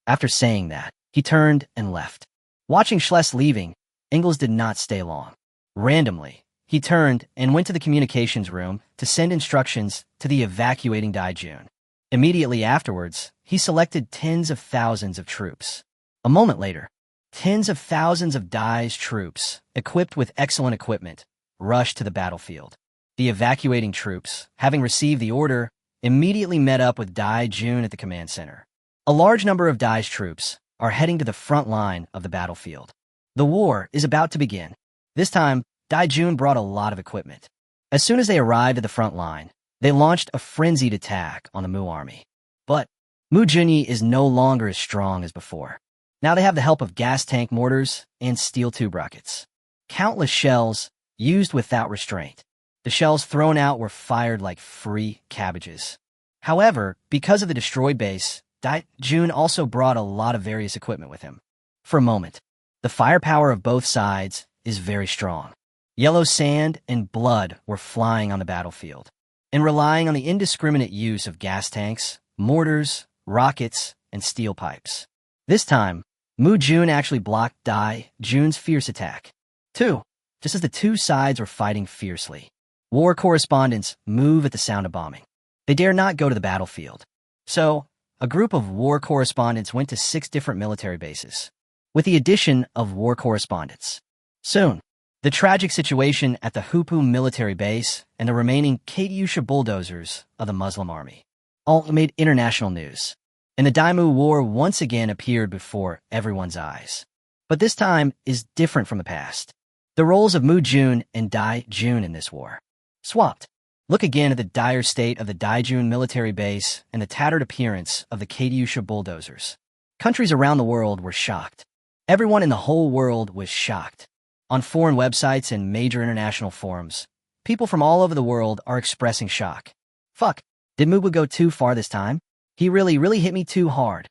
After saying that, he turned and left. Watching Schleiss leaving, Engels did not stay long. Randomly, he turned and went to the communications room to send instructions to the evacuating Daijun. Immediately afterwards, he selected tens of thousands of troops. A moment later, tens of thousands of Dai's troops, equipped with excellent equipment, rushed to the battlefield. The evacuating troops, having received the order, immediately met up with Daijun at the command center. A large number of Dai's troops are heading to the front line of the battlefield. The war is about to begin. This time, Daijun brought a lot of equipment. As soon as they arrived at the front line, they launched a frenzied attack on the Mu army. But Mu Junyi is no longer as strong as before. Now they have the help of gas tank mortars and steel tube rockets. Countless shells used without restraint. The shells thrown out were fired like free cabbages. However, because of the destroyed base, Daijun also brought a lot of various equipment with him. For a moment, the firepower of both sides is very strong. Yellow sand and blood were flying on the battlefield, and relying on the indiscriminate use of gas tanks, mortars, rockets, and steel pipes. This time, Mu Jun actually blocked Daijun's fierce attack. Just as the two sides were fighting fiercely, war correspondents move at the sound of bombing. They dare not go to the battlefield. So, a group of war correspondents went to 6 different military bases. With the addition of war correspondents, soon, The tragic situation at the Hupu military base and the remaining Katyusha bulldozers of the Muslim army all made international news, and the Daimyo War once again appeared before everyone's eyes. But this time is different from the past. The roles of Mu Jun and Dai Jun in this war swapped. Look again at the dire state of the Daijun military base and the tattered appearance of the Katyusha bulldozers. Countries around the world were shocked. Everyone in the whole world was shocked. On foreign websites and major international forums, people from all over the world are expressing shock. Fuck, did Mubu go too far this time? He really hit me too hard.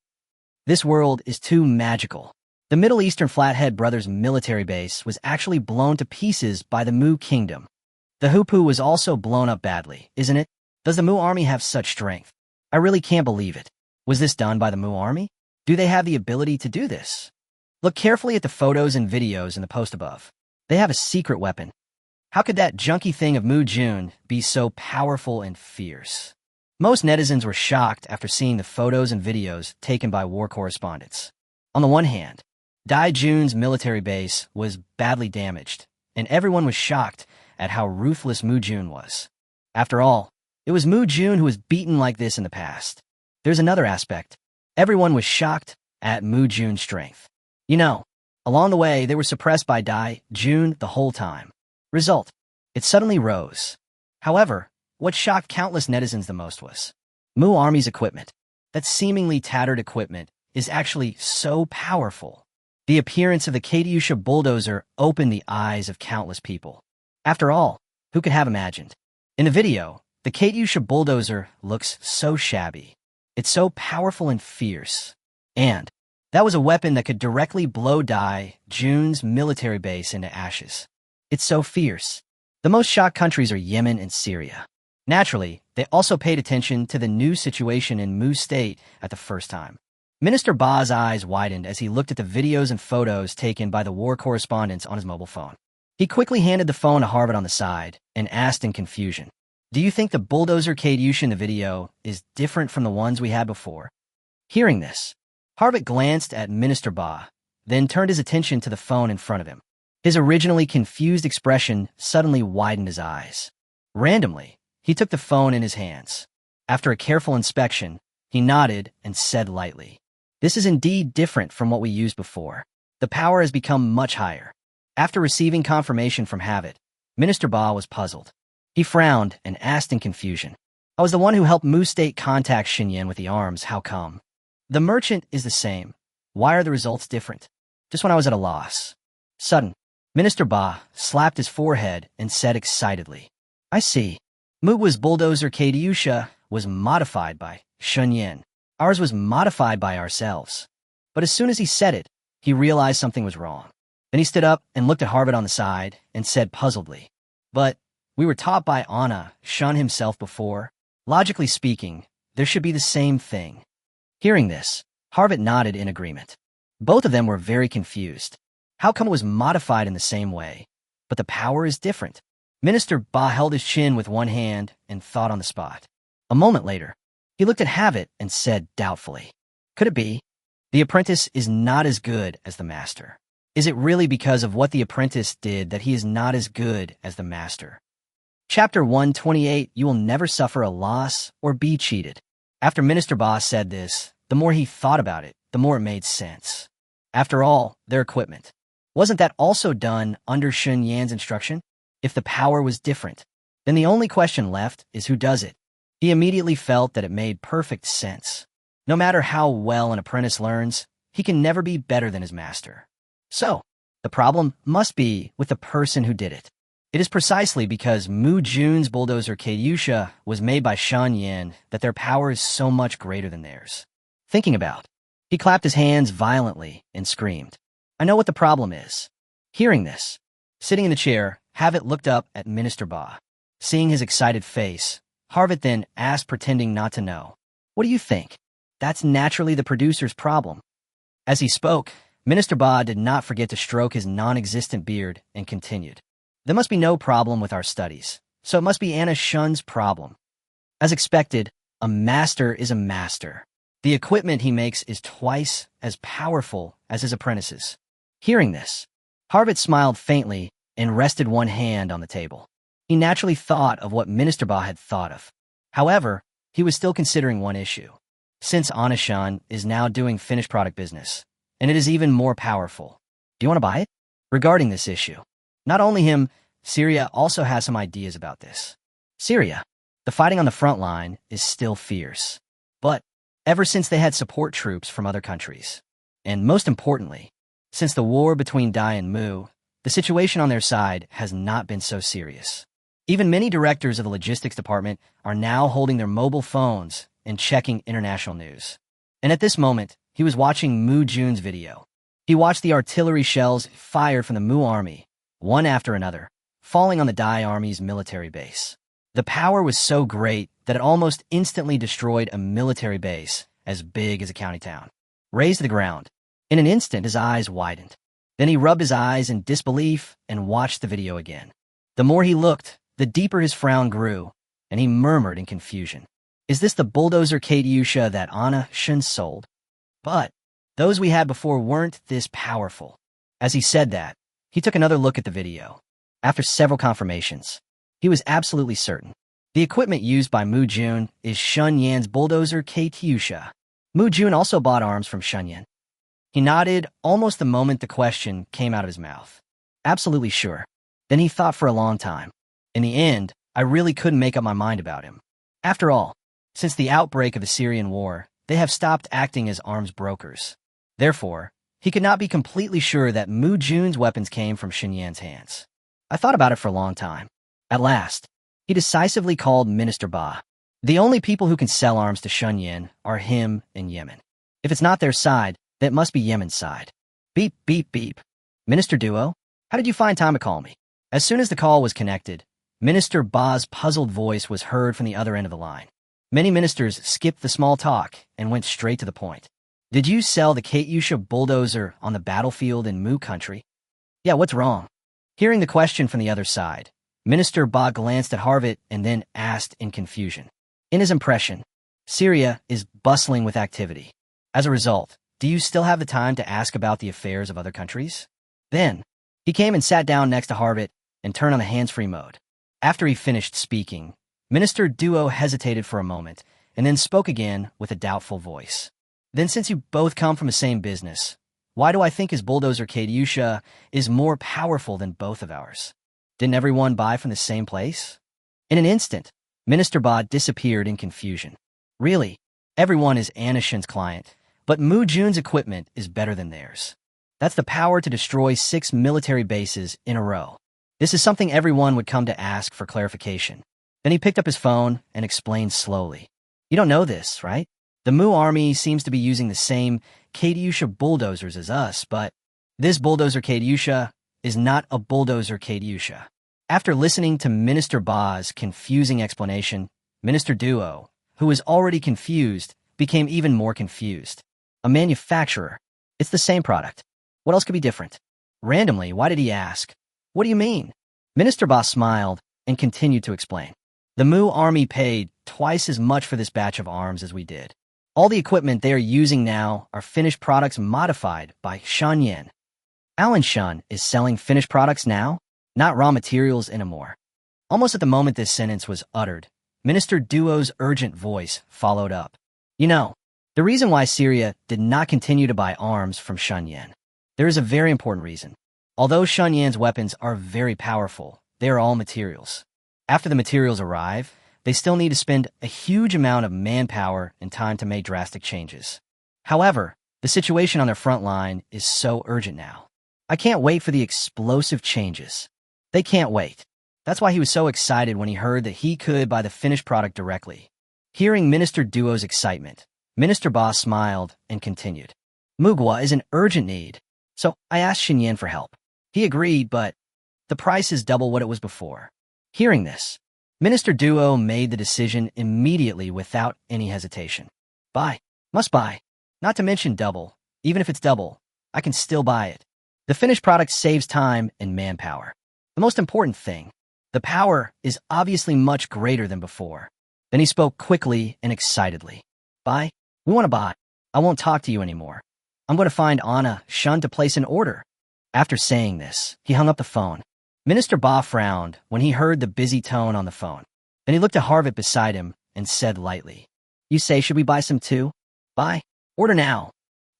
This world is too magical. The Middle Eastern Flathead Brothers military base was actually blown to pieces by the Mu Kingdom. The Hupu was also blown up badly, isn't it? Does the Mu army have such strength? I really can't believe it. Was this done by the Mu army? Do they have the ability to do this? Look carefully at the photos and videos in the post above. They have a secret weapon. How could that junky thing of Mu Jun be so powerful and fierce? Most netizens were shocked after seeing the photos and videos taken by war correspondents. On the one hand, Dai Jun's military base was badly damaged, and everyone was shocked at how ruthless Mu Jun was. After all, it was Mu Jun who was beaten like this in the past. There's another aspect. Everyone was shocked at Mu Jun's strength. You know, along the way, they were suppressed by Dai Jun the whole time. Result, it suddenly rose. However, what shocked countless netizens the most was Mu Army's equipment. That seemingly tattered equipment is actually so powerful. The appearance of the Katyusha bulldozer opened the eyes of countless people. After all, who could have imagined? In the video, the Katyusha bulldozer looks so shabby. It's so powerful and fierce. And that was a weapon that could directly blow Dai Jun's military base into ashes. It's so fierce. The most shocked countries are Yemen and Syria. Naturally, they also paid attention to the new situation in Mu State at the first time. Minister Ba's eyes widened as he looked at the videos and photos taken by the war correspondents on his mobile phone. He quickly handed the phone to Harvard on the side and asked in confusion, "Do you think the bulldozer Katyusha in the video is different from the ones we had before?" Hearing this, Harvard glanced at Minister Ba, then turned his attention to the phone in front of him. His originally confused expression suddenly widened his eyes. Randomly, he took the phone in his hands. After a careful inspection, he nodded and said lightly, "This is indeed different from what we used before. The power has become much higher." After receiving confirmation from Havit, Minister Ba was puzzled. He frowned and asked in confusion, "I was the one who helped Mu State contact Xinyan with the arms, how come? The merchant is the same. Why are the results different?" Just when I was at a loss. Sudden, Minister Ba slapped his forehead and said excitedly, "I see. Mu's bulldozer Katyusha was modified by Xinyan. Ours was modified by ourselves." But as soon as he said it, he realized something was wrong. Then he stood up and looked at Harvard on the side and said puzzledly, "But we were taught by Anna Shun himself before. Logically speaking, there should be the same thing." Hearing this, Harvard nodded in agreement. Both of them were very confused. How come it was modified in the same way, but the power is different? Minister Ba held his chin with one hand and thought on the spot. A moment later, he looked at Havit and said doubtfully, "Could it be? The apprentice is not as good as the master. Is it really because of what the apprentice did that he is not as good as the master?" Chapter 128, You Will Never Suffer a Loss or Be Cheated. After Minister Ba said this, the more he thought about it, the more it made sense. After all, their equipment. Wasn't that also done under Shun Yan's instruction? If the power was different, then the only question left is who does it. He immediately felt that it made perfect sense. No matter how well an apprentice learns, he can never be better than his master. So, the problem must be with the person who did it. It is precisely because Mu Jun's bulldozer Katyusha was made by Shun Yan that their power is so much greater than theirs. Thinking about, he clapped his hands violently and screamed, "I know what the problem is." Hearing this, sitting in the chair, Havit looked up at Minister Ba. Seeing his excited face, Harvit then asked, pretending not to know, "What do you think?" "That's naturally the producer's problem." As he spoke, Minister Ba did not forget to stroke his non-existent beard and continued, "There must be no problem with our studies, so it must be Anna Shun's problem. As expected, a master is a master. The equipment he makes is twice as powerful as his apprentices." Hearing this, Harvit smiled faintly and rested one hand on the table. He naturally thought of what Minister Ba had thought of. However, he was still considering one issue. Since Anishan is now doing finished product business, and it is even more powerful. Do you want to buy it? Regarding this issue, not only him, Syria also has some ideas about this. Syria, the fighting on the front line is still fierce. But ever since they had support troops from other countries, and most importantly, since the war between Dai and Mu, the situation on their side has not been so serious. Even many directors of the logistics department are now holding their mobile phones and checking international news. And at this moment, he was watching Mu Jun's video. He watched the artillery shells fired from the Mu army, one after another, falling on the Dai army's military base. The power was so great that it almost instantly destroyed a military base as big as a county town. Razed to the ground. In an instant, his eyes widened. Then he rubbed his eyes in disbelief and watched the video again. The more he looked, the deeper his frown grew, and he murmured in confusion. Is this the bulldozer Katyusha that Anna Shun sold? But those we had before weren't this powerful. As he said that, he took another look at the video. After several confirmations, he was absolutely certain. The equipment used by Mu Jun is Shun Yan's bulldozer Katyusha. Mu Jun also bought arms from Shun Yan. He nodded almost the moment the question came out of his mouth. Absolutely sure. Then he thought for a long time. In the end, I really couldn't make up my mind about him. After all, since the outbreak of the Syrian war, they have stopped acting as arms brokers. Therefore, he could not be completely sure that Mu Jun's weapons came from Shun Yan's hands. I thought about it for a long time. At last, he decisively called Minister Ba. The only people who can sell arms to Shun Yan are him and Yemen. If it's not their side, then it must be Yemen's side. Beep, beep, beep. Minister Duo, how did you find time to call me? As soon as the call was connected, Minister Ba's puzzled voice was heard from the other end of the line. Many ministers skipped the small talk and went straight to the point. Did you sell the Katyusha bulldozer on the battlefield in Mu country? Yeah, what's wrong? Hearing the question from the other side, Minister Ba glanced at Harvit and then asked in confusion. In his impression, Syria is bustling with activity. As a result, do you still have the time to ask about the affairs of other countries? Then, he came and sat down next to Harvit and turned on the hands-free mode. After he finished speaking, Minister Duo hesitated for a moment and then spoke again with a doubtful voice. Then since you both come from the same business, why do I think his bulldozer Katyusha is more powerful than both of ours? Didn't everyone buy from the same place? In an instant, Minister Ba disappeared in confusion. Really, everyone is Anishin's client, but Mu Jun's equipment is better than theirs. That's the power to destroy 6 military bases in a row. This is something everyone would come to ask for clarification. Then he picked up his phone and explained slowly. You don't know this, right? The Mu army seems to be using the same Katyusha bulldozers as us, but this bulldozer Katyusha is not a bulldozer Katyusha. After listening to Minister Ba's confusing explanation, Minister Duo, who was already confused, became even more confused. A manufacturer. It's the same product. What else could be different? Randomly, why did he ask? What do you mean? Minister Ba smiled and continued to explain. The Mu army paid twice as much for this batch of arms as we did. All the equipment they are using now are finished products modified by Shun Yan. Alan Shun is selling finished products now, not raw materials anymore. Almost at the moment this sentence was uttered, Minister Duo's urgent voice followed up. You know, the reason why Syria did not continue to buy arms from Shun Yan. There is a very important reason. Although Shun Yan's weapons are very powerful, they are all materials. After the materials arrive, they still need to spend a huge amount of manpower and time to make drastic changes. However, the situation on their front line is so urgent now. I can't wait for the explosive changes. They can't wait. That's why he was so excited when he heard that he could buy the finished product directly. Hearing Minister Duo's excitement, Minister Ba smiled and continued. Mugwa is an urgent need, so I asked Shinyan for help. He agreed, but the price is double what it was before. Hearing this, Minister Duo made the decision immediately without any hesitation. Buy. Must buy. Not to mention double. Even if it's double, I can still buy it. The finished product saves time and manpower. The most important thing, the power is obviously much greater than before. Then he spoke quickly and excitedly. Buy? We want to buy. I won't talk to you anymore. I'm going to find Anna Shun to place an order. After saying this, he hung up the phone. Minister Ba frowned when he heard the busy tone on the phone. Then he looked at Harvett beside him and said lightly, "You say, should we buy some too? Buy? Order now."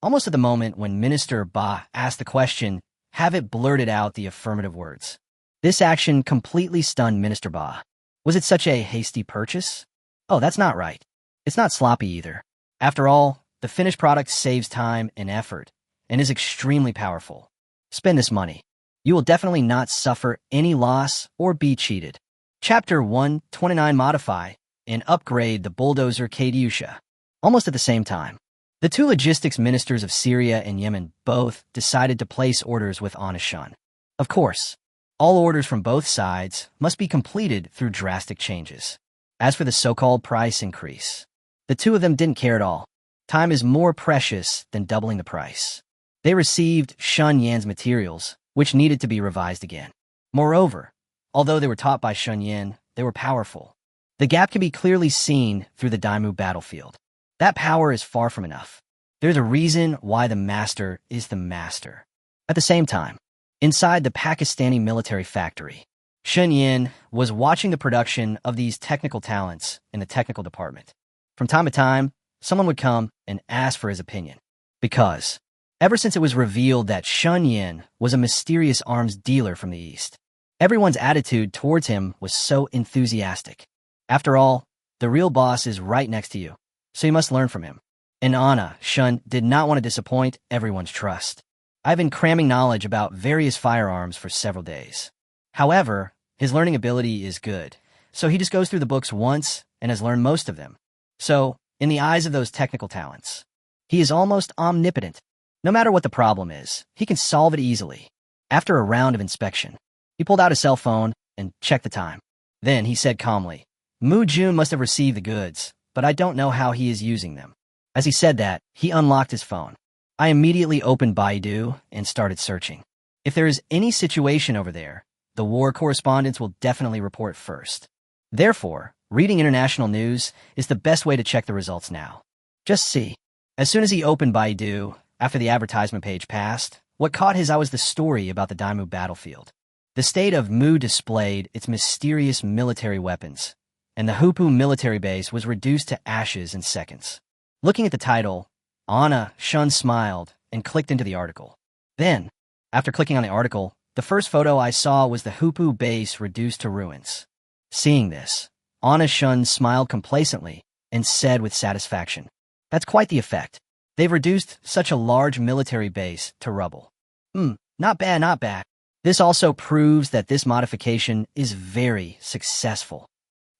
Almost at the moment when Minister Ba asked the question, Harvett blurted out the affirmative words. This action completely stunned Minister Ba. Was it such a hasty purchase? Oh, that's not right. It's not sloppy either. After all, the finished product saves time and effort and is extremely powerful. Spend this money. You will definitely not suffer any loss or be cheated. Chapter 129 Modify and upgrade the bulldozer Katyusha. Almost at the same time, the two logistics ministers of Syria and Yemen both decided to place orders with Anashun. Of course, all orders from both sides must be completed through drastic changes. As for the so-called price increase, the two of them didn't care at all. Time is more precious than doubling the price. They received Shun Yan's materials, which needed to be revised again. Moreover, although they were taught by Shun Yan, they were powerful. The gap can be clearly seen through the Daimu battlefield. That power is far from enough. There's a reason why the master is the master. At the same time, inside the Pakistani military factory, Shun Yan was watching the production of these technical talents in the technical department. From time to time, someone would come and ask for his opinion. Because, ever since it was revealed that Shun Yan was a mysterious arms dealer from the East, everyone's attitude towards him was so enthusiastic. After all, the real boss is right next to you, so you must learn from him. And Anna, Shun did not want to disappoint everyone's trust. I've been cramming knowledge about various firearms for several days. However, his learning ability is good, so he just goes through the books once and has learned most of them. So, in the eyes of those technical talents, he is almost omnipotent. No matter what the problem is, he can solve it easily. After a round of inspection, he pulled out his cell phone and checked the time. Then he said calmly, "Mu Jun must have received the goods, but I don't know how he is using them." As he said that, he unlocked his phone. I immediately opened Baidu and started searching. If there is any situation over there, the war correspondents will definitely report first. Therefore, reading international news is the best way to check the results now. Just see. As soon as he opened Baidu, after the advertisement page passed, what caught his eye was the story about the Daimu battlefield. The state of Mu displayed its mysterious military weapons, and the Hupu military base was reduced to ashes in seconds. Looking at the title, Anna Shun smiled and clicked into the article. Then, after clicking on the article, the first photo I saw was the Hupu base reduced to ruins. Seeing this, Anna Shun smiled complacently and said with satisfaction, "That's quite the effect. They've reduced such a large military base to rubble. Not bad, not bad." This also proves that this modification is very successful.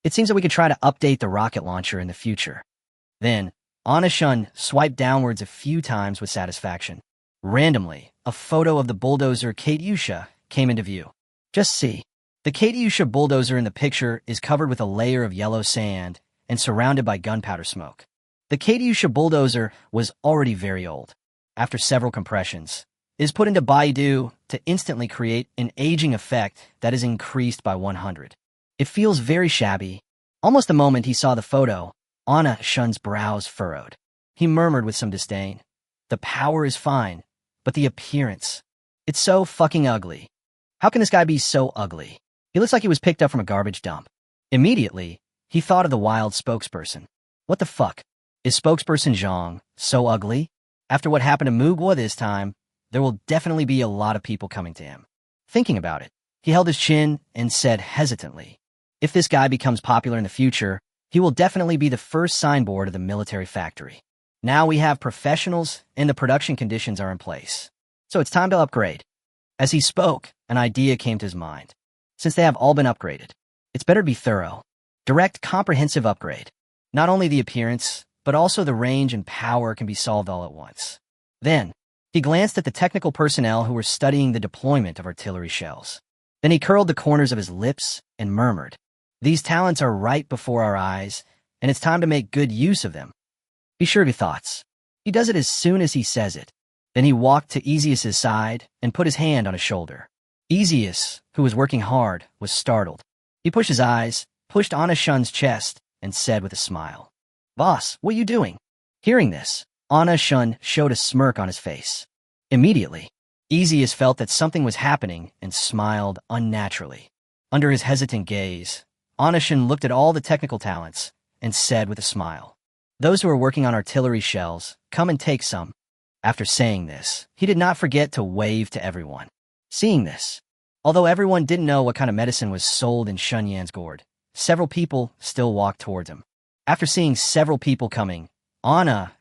It seems that we could try to update the rocket launcher in the future. Then, Anna Shun swiped downwards a few times with satisfaction. Randomly, a photo of the bulldozer Katyusha came into view. Just see. The Katyusha bulldozer in the picture is covered with a layer of yellow sand and surrounded by gunpowder smoke. The Katyusha bulldozer was already very old. After several compressions, it is put into Baidu to instantly create an aging effect that is increased by 100. It feels very shabby. Almost the moment he saw the photo, Anna Shun's brows furrowed. He murmured with some disdain, "The power is fine, but the appearance, it's so fucking ugly. How can this guy be so ugly? He looks like he was picked up from a garbage dump." Immediately, he thought of the wild spokesperson. What the fuck? Is spokesperson Zhang so ugly? After what happened to Mugwa this time, there will definitely be a lot of people coming to him. Thinking about it, he held his chin and said hesitantly, "If this guy becomes popular in the future, he will definitely be the first signboard of the military factory. Now we have professionals and the production conditions are in place. So it's time to upgrade." As he spoke, an idea came to his mind. Since they have all been upgraded, it's better to be thorough. Direct, comprehensive upgrade. Not only the appearance, but also the range and power can be solved all at once. Then, he glanced at the technical personnel who were studying the deployment of artillery shells. Then he curled the corners of his lips and murmured, "These talents are right before our eyes, and it's time to make good use of them. Be sure of your thoughts." He does it as soon as he says it. Then he walked to Ezius's side and put his hand on his shoulder. Ezius, who was working hard, was startled. He pushed his eyes, pushed Anna Shun's chest, and said with a smile, "Boss, what are you doing?" Hearing this, Anna Shun showed a smirk on his face. Immediately, Easius felt that something was happening and smiled unnaturally. Under his hesitant gaze, Anashin looked at all the technical talents and said with a smile, "Those who are working on artillery shells, come and take some." After saying this, he did not forget to wave to everyone. Seeing this, although everyone didn't know what kind of medicine was sold in Shunyan's gourd, several people still walked towards him. After seeing several people coming,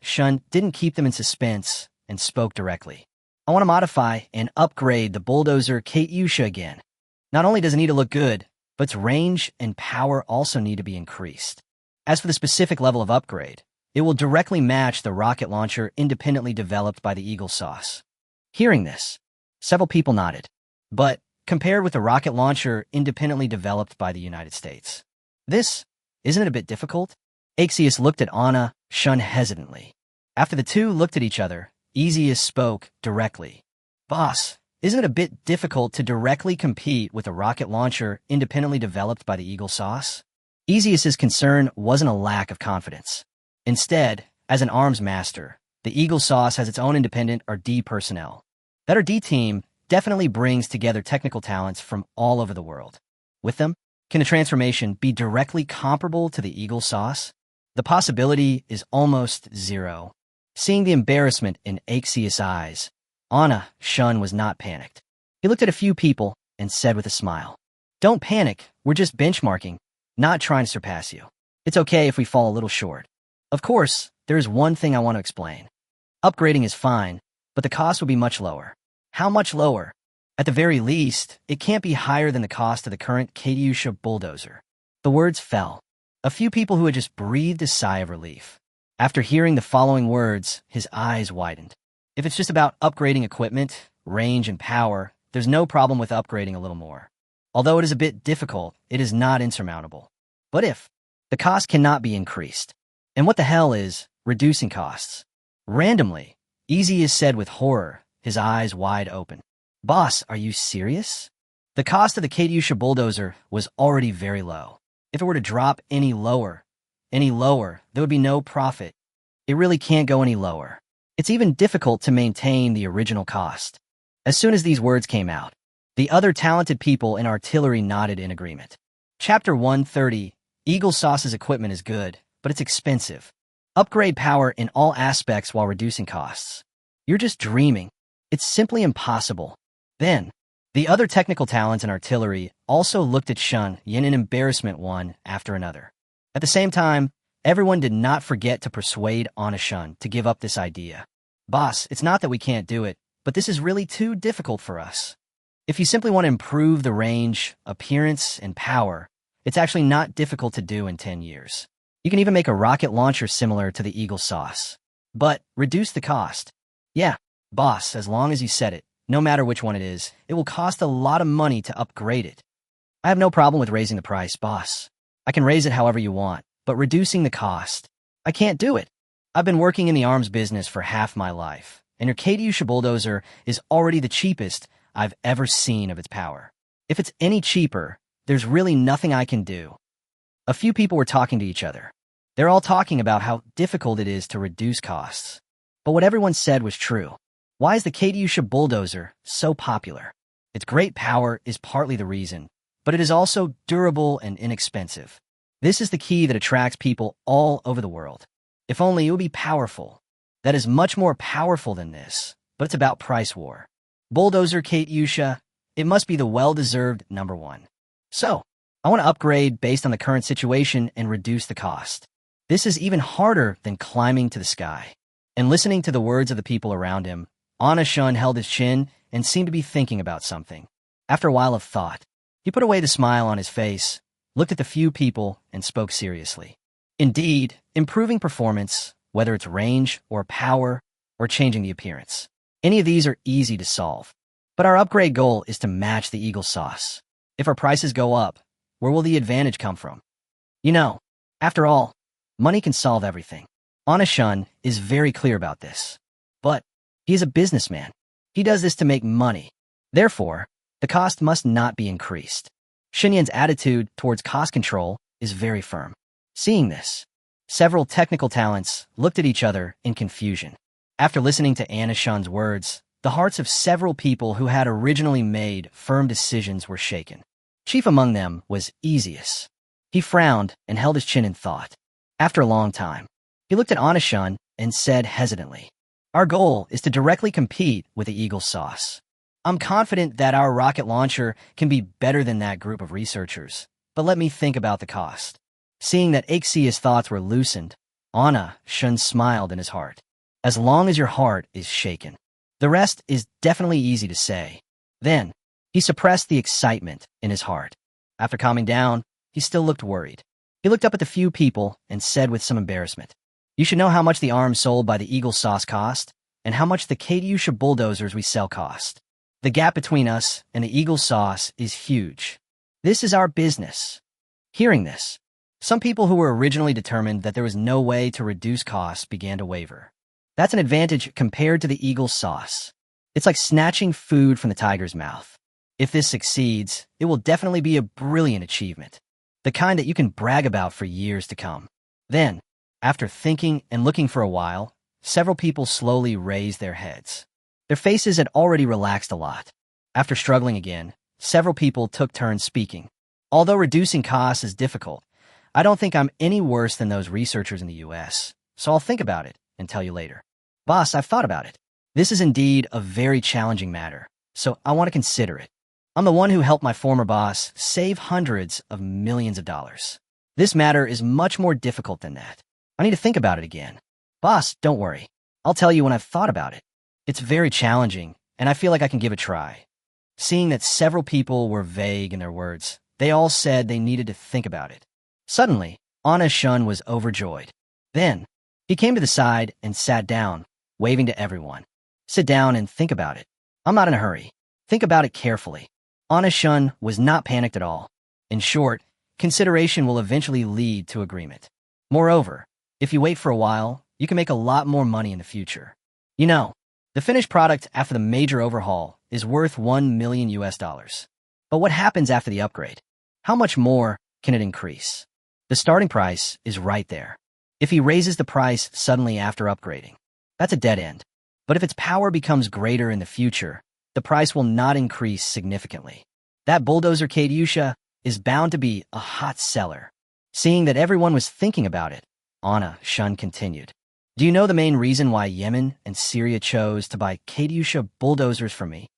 Shun didn't keep them in suspense and spoke directly. "I want to modify and upgrade the bulldozer Katyusha again. Not only does it need to look good, but its range and power also need to be increased. As for the specific level of upgrade, it will directly match the rocket launcher independently developed by the Eagle Sauce." Hearing this, several people nodded. But compared with the rocket launcher independently developed by the United States, isn't it a bit difficult? Axius looked at Shun hesitantly. After the two looked at each other, Easius spoke directly. "Boss, isn't it a bit difficult to directly compete with a rocket launcher independently developed by the Eagle Sauce?" Easius's concern wasn't a lack of confidence. Instead, as an arms master, the Eagle Sauce has its own independent R&D personnel. That R&D team definitely brings together technical talents from all over the world. With them, can the transformation be directly comparable to the Eagle Sauce? The possibility is almost zero. Seeing the embarrassment in Axius' eyes, Shun was not panicked. He looked at a few people and said with a smile, "Don't panic, we're just benchmarking, not trying to surpass you. It's okay if we fall a little short. Of course, there is one thing I want to explain. Upgrading is fine, but the cost will be much lower." "How much lower?" "At the very least, it can't be higher than the cost of the current Katyusha bulldozer." The words fell. A few people who had just breathed a sigh of relief. After hearing the following words, his eyes widened. If it's just about upgrading equipment, range, and power, there's no problem with upgrading a little more. Although it is a bit difficult, it is not insurmountable. But if the cost cannot be increased, and what the hell is reducing costs? Randomly, Easius said with horror, his eyes wide open. "Boss, are you serious?" The cost of the Katyusha bulldozer was already very low. If it were to drop any lower, there would be no profit. It really can't go any lower. It's even difficult to maintain the original cost. As soon as these words came out, the other talented people in artillery nodded in agreement. Chapter 130, Eagle Sauce's equipment is good, but it's expensive. Upgrade power in all aspects while reducing costs. You're just dreaming. It's simply impossible. Then, the other technical talents in artillery also looked at Shun in embarrassment one after another. At the same time, everyone did not forget to persuade Shun to give up this idea. "Boss, it's not that we can't do it, but this is really too difficult for us. If you simply want to improve the range, appearance, and power, it's actually not difficult to do in 10 years. You can even make a rocket launcher similar to the Eagle Sauce. But reduce the cost. Yeah, boss, as long as you said it, no matter which one it is, it will cost a lot of money to upgrade it. I have no problem with raising the price, boss. I can raise it however you want, but reducing the cost, I can't do it. I've been working in the arms business for half my life, and your Katyusha bulldozer is already the cheapest I've ever seen of its power. If it's any cheaper, there's really nothing I can do." A few people were talking to each other. They're all talking about how difficult it is to reduce costs. But what everyone said was true. Why is the Katyusha bulldozer so popular? Its great power is partly the reason, but it is also durable and inexpensive. This is the key that attracts people all over the world. If only it would be powerful. That is much more powerful than this, but it's about price war. Bulldozer Katyusha, it must be the well-deserved number one. So, I want to upgrade based on the current situation and reduce the cost. This is even harder than climbing to the sky. And listening to the words of the people around him, Shun held his chin and seemed to be thinking about something. After a while of thought, he put away the smile on his face, looked at the few people, and spoke seriously. Indeed, improving performance, whether it's range or power or changing the appearance, any of these are easy to solve. But our upgrade goal is to match the Eagle Sauce. If our prices go up, where will the advantage come from? After all, money can solve everything. Shun is very clear about this. But he is a businessman. He does this to make money. Therefore, the cost must not be increased. Xinyan's attitude towards cost control is very firm. Seeing this, several technical talents looked at each other in confusion. After listening to Shun's words, the hearts of several people who had originally made firm decisions were shaken. Chief among them was Easius. He frowned and held his chin in thought. After a long time, he looked at Anishun and said hesitantly, "Our goal is to directly compete with the Eagle Sauce. I'm confident that our rocket launcher can be better than that group of researchers, but let me think about the cost." Seeing that Ixia's thoughts were loosened, Anishun smiled in his heart. "As long as your heart is shaken. The rest is definitely easy to say." Then, he suppressed the excitement in his heart. After calming down, he still looked worried. He looked up at the few people and said with some embarrassment, "You should know how much the arms sold by the Eagle Sauce cost, and how much the Katyusha bulldozers we sell cost. The gap between us and the Eagle Sauce is huge. This is our business." Hearing this, some people who were originally determined that there was no way to reduce costs began to waver. That's an advantage compared to the Eagle Sauce. It's like snatching food from the tiger's mouth. If this succeeds, it will definitely be a brilliant achievement, the kind that you can brag about for years to come. Then, after thinking and looking for a while, several people slowly raised their heads. Their faces had already relaxed a lot. After struggling again, several people took turns speaking. "Although reducing costs is difficult, I don't think I'm any worse than those researchers in the US, so I'll think about it and tell you later." "Boss, I've thought about it. This is indeed a very challenging matter, so I want to consider it. I'm the one who helped my former boss save hundreds of millions of dollars. This matter is much more difficult than that. I need to think about it again." "Boss, don't worry. I'll tell you when I've thought about it. It's very challenging, and I feel like I can give it a try." Seeing that several people were vague in their words, they all said they needed to think about it. Suddenly, Anishun was overjoyed. Then, he came to the side and sat down, waving to everyone. "Sit down and think about it. I'm not in a hurry. Think about it carefully." Anishun was not panicked at all. In short, consideration will eventually lead to agreement. Moreover, if you wait for a while, you can make a lot more money in the future. You know, the finished product after the major overhaul is worth $1 million US. But what happens after the upgrade? How much more can it increase? The starting price is right there. If he raises the price suddenly after upgrading, that's a dead end. But if its power becomes greater in the future, the price will not increase significantly. That bulldozer Katyusha is bound to be a hot seller. Seeing that everyone was thinking about it, Anishun continued. "Do you know the main reason why Yemen and Syria chose to buy Katyusha bulldozers from me?"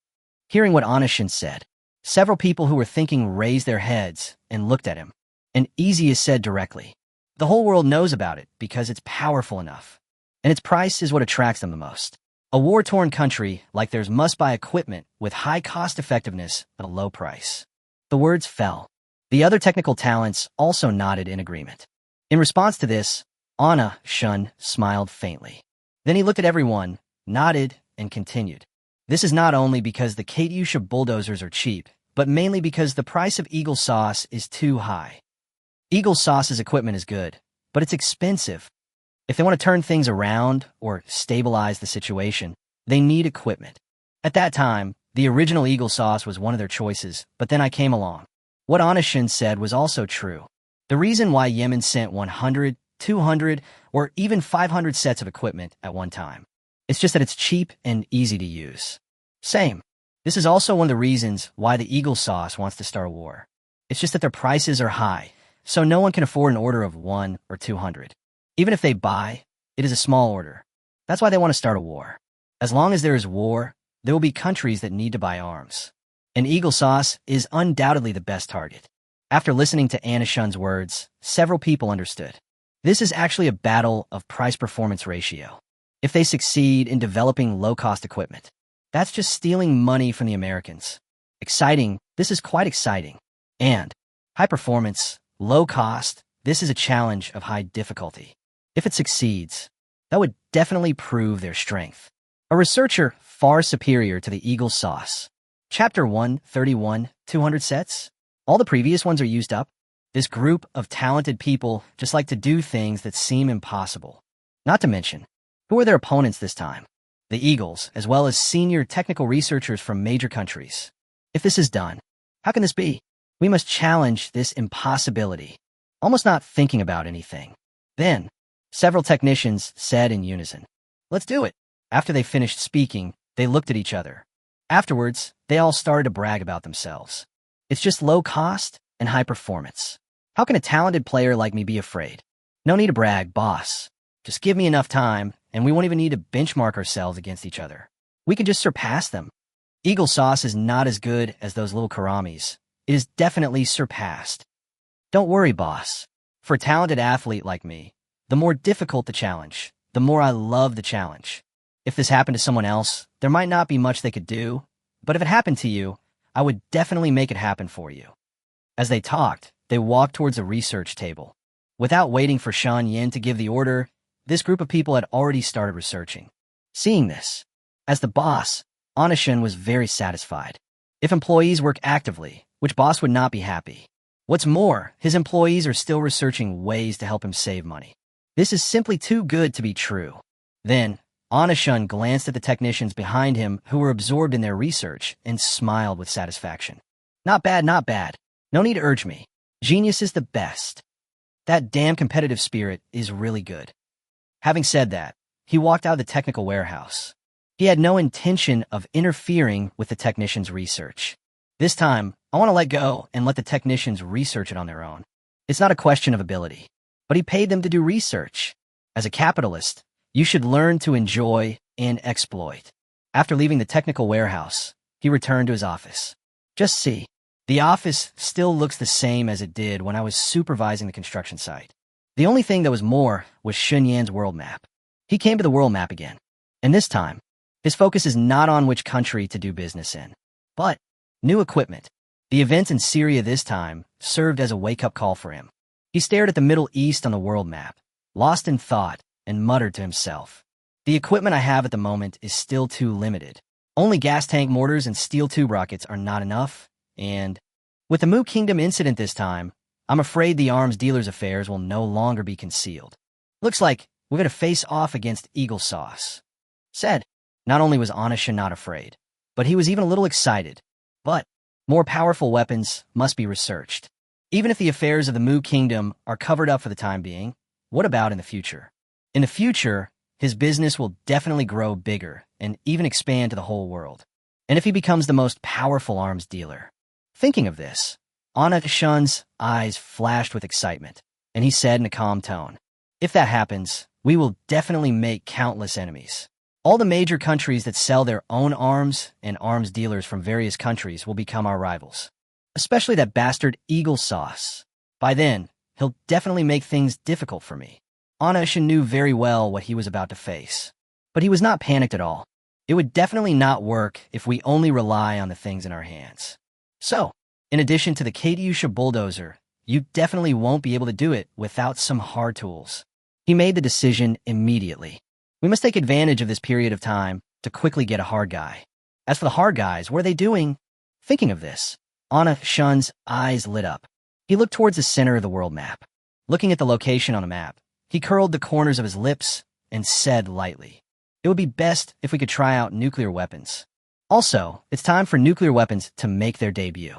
Hearing what Anishun said, several people who were thinking raised their heads and looked at him. And Easius said directly, "The whole world knows about it because it's powerful enough. And its price is what attracts them the most. A war-torn country like theirs must buy equipment with high cost-effectiveness at a low price." The words fell. The other technical talents also nodded in agreement. In response to this, Anishun smiled faintly. Then he looked at everyone, nodded, and continued. "This is not only because the Katyusha bulldozers are cheap, but mainly because the price of Eagle Sauce is too high. Eagle Sauce's equipment is good, but it's expensive. If they want to turn things around or stabilize the situation, they need equipment. At that time, the original Eagle Sauce was one of their choices, but then I came along." What Anishun said was also true. The reason why Yemen sent 100, 200, or even 500 sets of equipment at one time. It's just that it's cheap and easy to use. Same. This is also one of the reasons why the Eagle Sauce wants to start a war. It's just that their prices are high, so no one can afford an order of 1 or 200. Even if they buy, it is a small order. That's why they want to start a war. As long as there is war, there will be countries that need to buy arms. And Eagle Sauce is undoubtedly the best target. After listening to Anishun's words, several people understood. This is actually a battle of price-performance ratio. If they succeed in developing low-cost equipment, that's just stealing money from the Americans. Exciting, this is quite exciting. And high performance, low cost, this is a challenge of high difficulty. If it succeeds, that would definitely prove their strength. A researcher far superior to the Eagle Sauce. Chapter 131, 200 sets? All the previous ones are used up. This group of talented people just like to do things that seem impossible. Not to mention, who are their opponents this time? The Eagles, as well as senior technical researchers from major countries. If this is done, how can this be? We must challenge this impossibility. Almost not thinking about anything. Then, several technicians said in unison, "Let's do it." After they finished speaking, They looked at each other. Afterwards, they all started to brag about themselves. It's just low cost and high performance. How can a talented player like me be afraid? No need to brag, boss. Just give me enough time, and we won't even need to benchmark ourselves against each other. We can just surpass them. Eagle sauce is not as good as those little karamis. It is definitely surpassed. Don't worry, boss. For a talented athlete like me, the more difficult the challenge, the more I love the challenge. If this happened to someone else, there might not be much they could do, but if it happened to you, I would definitely make it happen for you. As they talked, they walked towards a research table. Without waiting for Shan Yin to give the order, this group of people had already started researching. Seeing this, as the boss, Anishin was very satisfied. If employees work actively, which boss would not be happy? What's more, his employees are still researching ways to help him save money. This is simply too good to be true. Then, Anishin glanced at the technicians behind him who were absorbed in their research and smiled with satisfaction. Not bad, not bad. No need to urge me. Genius is the best. That damn competitive spirit is really good. Having said that, he walked out of the technical warehouse. He had no intention of interfering with the technicians' research. This time, I want to let go and let the technicians research it on their own. It's not a question of ability, but he paid them to do research. As a capitalist, you should learn to enjoy and exploit. After leaving the technical warehouse, he returned to his office. Just see, the office still looks the same as it did when I was supervising the construction site. The only thing that was more was Shun Yan's world map. He came to the world map again, and this time, his focus is not on which country to do business in, but new equipment. The events in Syria this time served as a wake-up call for him. He stared at the Middle East on the world map, lost in thought, and muttered to himself. The equipment I have at the moment is still too limited. Only gas tank mortars and steel tube rockets are not enough, and with the Mu Kingdom incident this time, I'm afraid the arms dealer's affairs will no longer be concealed. Looks like we're going to face off against Eagle Sauce. Said, not only was Anishin not afraid, but he was even a little excited. But more powerful weapons must be researched. Even if the affairs of the Mu Kingdom are covered up for the time being, what about in the future? In the future, his business will definitely grow bigger and even expand to the whole world. And if he becomes the most powerful arms dealer. Thinking of this, Anishin's eyes flashed with excitement, and he said in a calm tone, if that happens, we will definitely make countless enemies. All the major countries that sell their own arms and arms dealers from various countries will become our rivals. Especially that bastard Eagle Sauce. By then, he'll definitely make things difficult for me. Anishin knew very well what he was about to face. But he was not panicked at all. It would definitely not work if we only rely on the things in our hands. So, in addition to the Katyusha bulldozer, you definitely won't be able to do it without some hard tools. He made the decision immediately. We must take advantage of this period of time to quickly get a hard guy. As for the hard guys, what are they doing? Thinking of this, Anishin's eyes lit up. He looked towards the center of the world map. Looking at the location on the map, he curled the corners of his lips and said lightly, it would be best if we could try out nuclear weapons. Also, it's time for nuclear weapons to make their debut.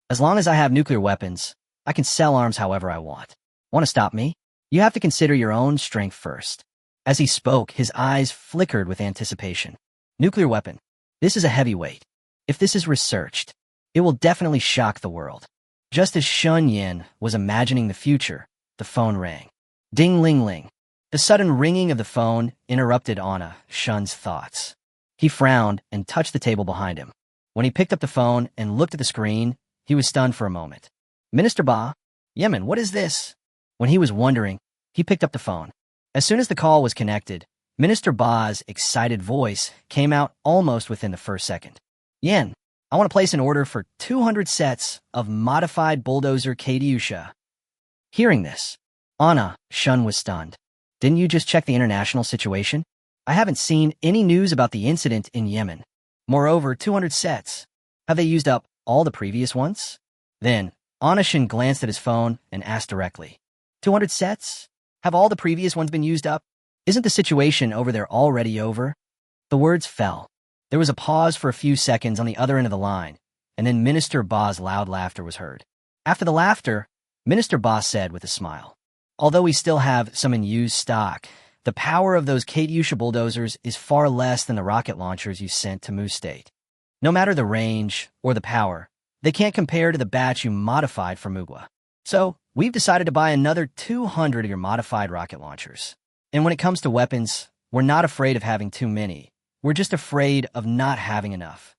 As long as I have nuclear weapons, I can sell arms however I want. Want to stop me? You have to consider your own strength first. As he spoke, his eyes flickered with anticipation. Nuclear weapon. This is a heavyweight. If this is researched, it will definitely shock the world. Just as Shun Yin was imagining the future, the phone rang. Ding-ling-ling. The sudden ringing of the phone interrupted Anishin's thoughts. He frowned and touched the table behind him. When he picked up the phone and looked at the screen, he was stunned for a moment. Minister Ba? Yemen, what is this? When he was wondering, he picked up the phone. As soon as the call was connected, Minister Ba's excited voice came out almost within the first second. Yen, I want to place an order for 200 sets of modified bulldozer Katyusha. Hearing this, Anishin was stunned. Didn't you just check the international situation? I haven't seen any news about the incident in Yemen. Moreover, 200 sets. Have they used up all the previous ones? Then, Anishin glanced at his phone and asked directly, 200 sets? Have all the previous ones been used up? Isn't the situation over there already over? The words fell. There was a pause for a few seconds on the other end of the line, and then Minister Ba's loud laughter was heard. After the laughter, Minister Ba said with a smile, although we still have some in used stock, The power of those Katyusha bulldozers is far less than the rocket launchers you sent to Mu State. No matter the range or the power, they can't compare to the batch you modified for Mugwa. So, we've decided to buy another 200 of your modified rocket launchers. And when it comes to weapons, we're not afraid of having too many. We're just afraid of not having enough.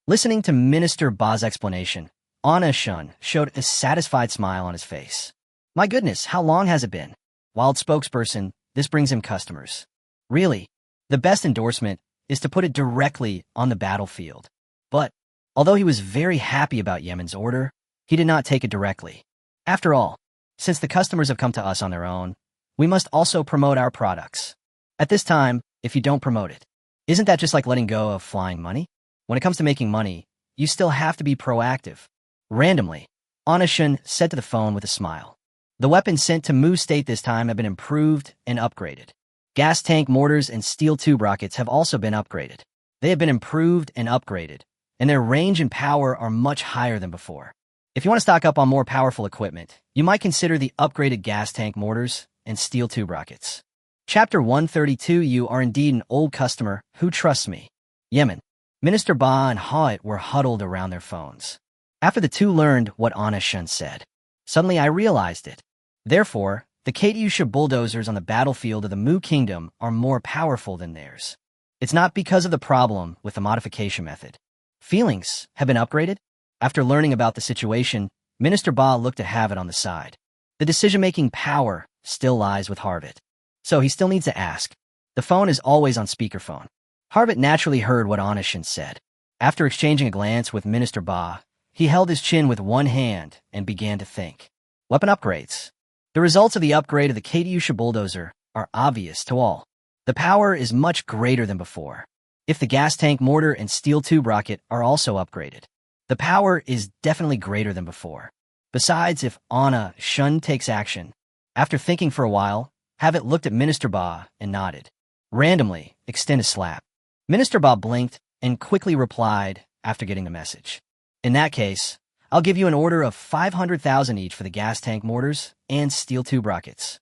Listening to Minister Ba's explanation, Anna Shun showed a satisfied smile on his face. My goodness, how long has it been? Wild spokesperson, this brings him customers. Really, the best endorsement is to put it directly on the battlefield. But, although he was very happy about Yemen's order, he did not take it directly. After all, since the customers have come to us on their own, we must also promote our products. At this time, if you don't promote it, isn't that just like letting go of flying money? When it comes to making money, you still have to be proactive. Randomly, Anashin said to the phone with a smile. The weapons sent to Mu State this time have been improved and upgraded. Gas tank mortars and steel tube rockets have also been upgraded. They have been improved and upgraded, and their range and power are much higher than before. If you want to stock up on more powerful equipment, you might consider the upgraded gas tank mortars and steel tube rockets. Chapter 132. You are indeed an old customer who trusts me. Yemen. Minister Ba and Ha'it were huddled around their phones. After the two learned what Anna Shun said, suddenly I realized it. Therefore, the Katyusha bulldozers on the battlefield of the Mu Kingdom are more powerful than theirs. It's not because of the problem with the modification method. Feelings have been upgraded? After learning about the situation, Minister Ba looked at Harvit on the side. The decision-making power still lies with Harvit. So he still needs to ask. The phone is always on speakerphone. Harvit naturally heard what Anashin said. After exchanging a glance with Minister Ba, he held his chin with one hand and began to think. Weapon upgrades. The results of the upgrade of the Katyusha bulldozer are obvious to all. The power is much greater than before. If the gas tank mortar and steel tube rocket are also upgraded, the power is definitely greater than before. Besides, if Anna Shun takes action, after thinking for a while, Harvit looked at Minister Ba and nodded. Randomly, extend a slap. Minister Ba blinked and quickly replied after getting the message. In that case, I'll give you an order of 500,000 each for the gas tank mortars and steel tube rockets.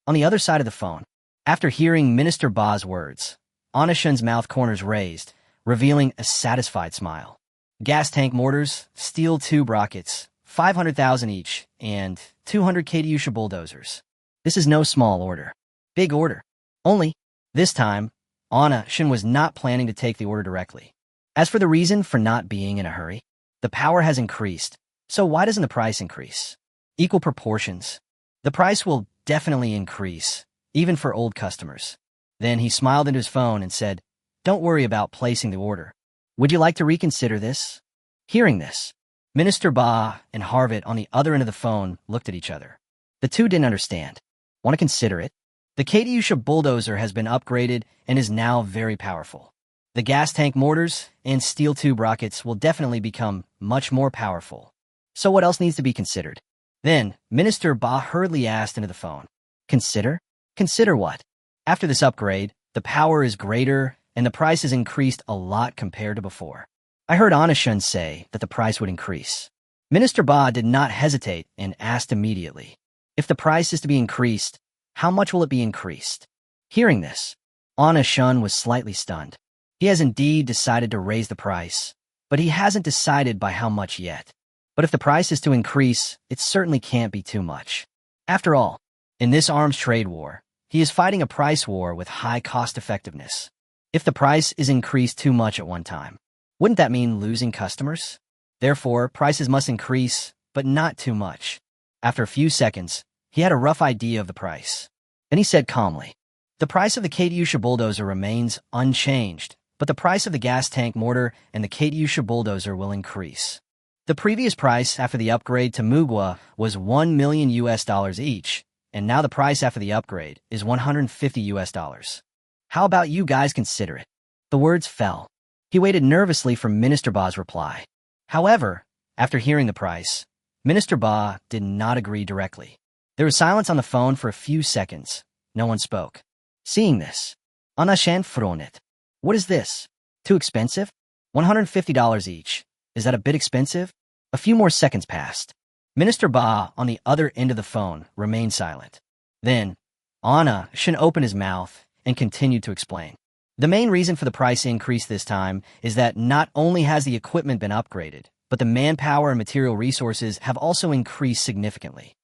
On the other side of the phone, after hearing Minister Ba's words, Anashin's mouth corners raised, revealing a satisfied smile. Gas tank mortars, steel tube rockets, 500,000 each, and 200 Katyusha bulldozers. This is no small order. Big order. Only, this time, Anashin was not planning to take the order directly. As for the reason for not being in a hurry, the power has increased, so why doesn't the price increase? Equal proportions. The price will definitely increase, even for old customers. Then he smiled into his phone and said, Don't worry about placing the order. Would you like to reconsider this? Hearing this, Minister Ba and Harvit on the other end of the phone looked at each other. The two didn't understand. Want to consider it? The Katyusha bulldozer has been upgraded and is now very powerful. The gas tank mortars and steel tube rockets will definitely become much more powerful. So what else needs to be considered? Then, Minister Ba hurriedly asked into the phone. Consider? Consider what? After this upgrade, the power is greater and the price has increased a lot compared to before. I heard Anashin say that the price would increase. Minister Ba did not hesitate and asked immediately. If the price is to be increased, how much will it be increased? Hearing this, Anashin was slightly stunned. He has indeed decided to raise the price, but he hasn't decided by how much yet. But if the price is to increase, it certainly can't be too much. After all, in this arms trade war, he is fighting a price war with high cost effectiveness. If the price is increased too much at one time, wouldn't that mean losing customers? Therefore, prices must increase, but not too much. After a few seconds, he had a rough idea of the price. Then he said calmly, The price of the Katyusha bulldozer remains unchanged, but the price of the gas tank mortar and the Katyusha bulldozer will increase. The previous price after the upgrade to Mugwa was $1 million each, and now the price after the upgrade is $150. How about you guys consider it? The words fell. He waited nervously for Minister Ba's reply. However, after hearing the price, Minister Ba did not agree directly. There was silence on the phone for a few seconds. No one spoke. Seeing this, Anashin frowned. What is this? Too expensive? $150 each. Is that a bit expensive? A few more seconds passed. Minister Ba on the other end of the phone remained silent. Then, Anna shouldn't open his mouth and continued to explain. The main reason for the price increase this time is that not only has the equipment been upgraded, but the manpower and material resources have also increased significantly.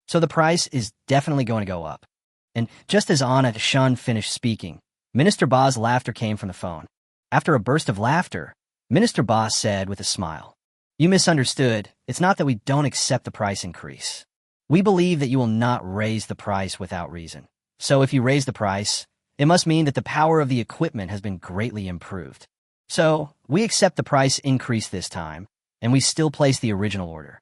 So the price is definitely going to go up. And just as Anna Shun finished speaking, Minister Ba's laughter came from the phone. After a burst of laughter, Minister Ba said with a smile, "You misunderstood. It's not that we don't accept the price increase. We believe that you will not raise the price without reason. So if you raise the price, it must mean that the power of the equipment has been greatly improved. So we accept the price increase this time, and we still place the original order."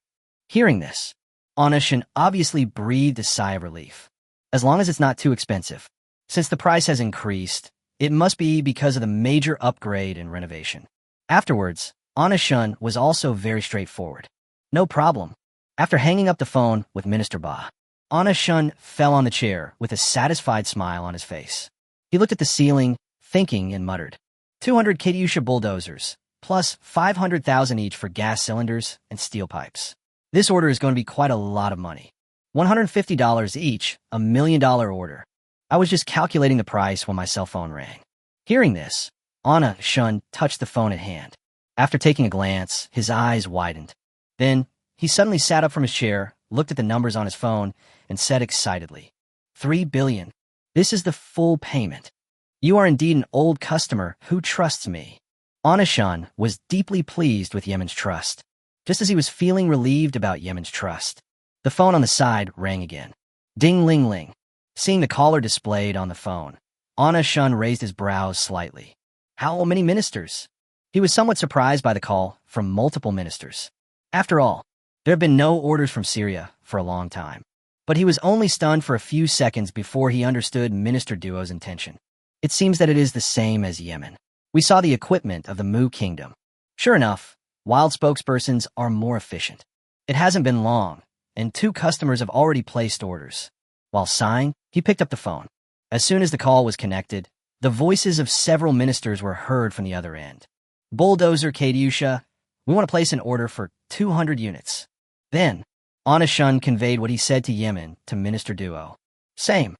Hearing this, Anna Shun obviously breathed a sigh of relief. As long as it's not too expensive. Since the price has increased, it must be because of the major upgrade and renovation. Afterwards, Anna Shun was also very straightforward. No problem. After hanging up the phone with Minister Ba, Anna Shun fell on the chair with a satisfied smile on his face. He looked at the ceiling, thinking, and muttered, 200 Katyusha bulldozers, plus 500,000 each for gas cylinders and steel pipes. This order is going to be quite a lot of money. $150 each, $1 million order. I was just calculating the price when my cell phone rang. Hearing this, Anna Shun touched the phone at hand. After taking a glance, his eyes widened. Then, he suddenly sat up from his chair, looked at the numbers on his phone, and said excitedly, 3 billion. This is the full payment. You are indeed an old customer who trusts me. Anna Shun was deeply pleased with Yemen's trust. Just as he was feeling relieved about Yemen's trust, the phone on the side rang again. Ding-ling-ling. Seeing the caller displayed on the phone, Anna Shun raised his brows slightly. How many ministers? He was somewhat surprised by the call from multiple ministers. After all, there have been no orders from Syria for a long time. But he was only stunned for a few seconds before he understood Minister Duo's intention. It seems that it is the same as Yemen. We saw the equipment of the Mu Kingdom. Sure enough, wild spokespersons are more efficient. It hasn't been long, and 2 customers have already placed orders. While sighing, he picked up the phone. As soon as the call was connected, the voices of several ministers were heard from the other end. Bulldozer Katyusha, we want to place an order for 200 units. Then, Anna Shun conveyed what he said to Yemen to Minister Duo. The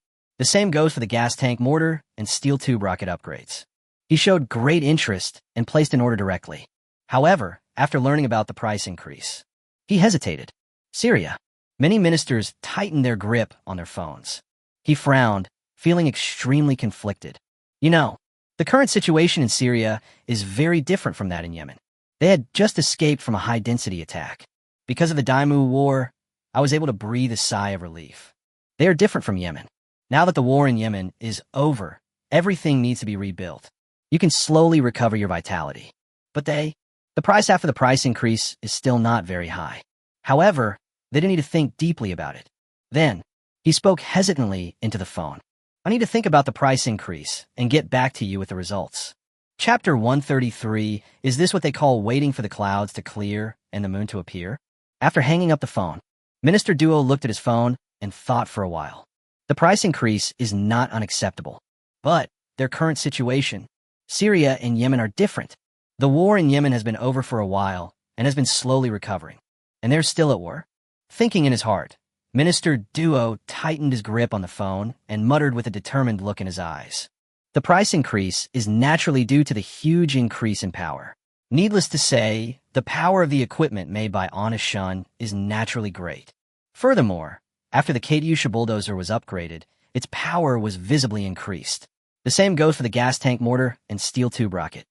same goes for the gas tank mortar and steel tube rocket upgrades. He showed great interest and placed an order directly. However, after learning about the price increase, he hesitated. Syria. Many ministers tightened their grip on their phones. He frowned, feeling extremely conflicted. You know, the current situation in Syria is very different from that in Yemen. They had just escaped from a high-density attack. Because of the Daimu War, I was able to breathe a sigh of relief. They are different from Yemen. Now that the war in Yemen is over, everything needs to be rebuilt. You can slowly recover your vitality. But the price after the price increase is still not very high. However, they didn't need to think deeply about it. Then, he spoke hesitantly into the phone. I need to think about the price increase and get back to you with the results. Chapter 133, is this what they call waiting for the clouds to clear and the moon to appear? After hanging up the phone, Minister Duo looked at his phone and thought for a while. The price increase is not unacceptable. But their current situation, Syria and Yemen are different. The war in Yemen has been over for a while and has been slowly recovering. And they're still at war. Thinking in his heart, Minister Duo tightened his grip on the phone and muttered with a determined look in his eyes. The price increase is naturally due to the huge increase in power. Needless to say, the power of the equipment made by Anna Shun is naturally great. Furthermore, after the Katyusha bulldozer was upgraded, its power was visibly increased. The same goes for the gas tank mortar and steel tube rocket.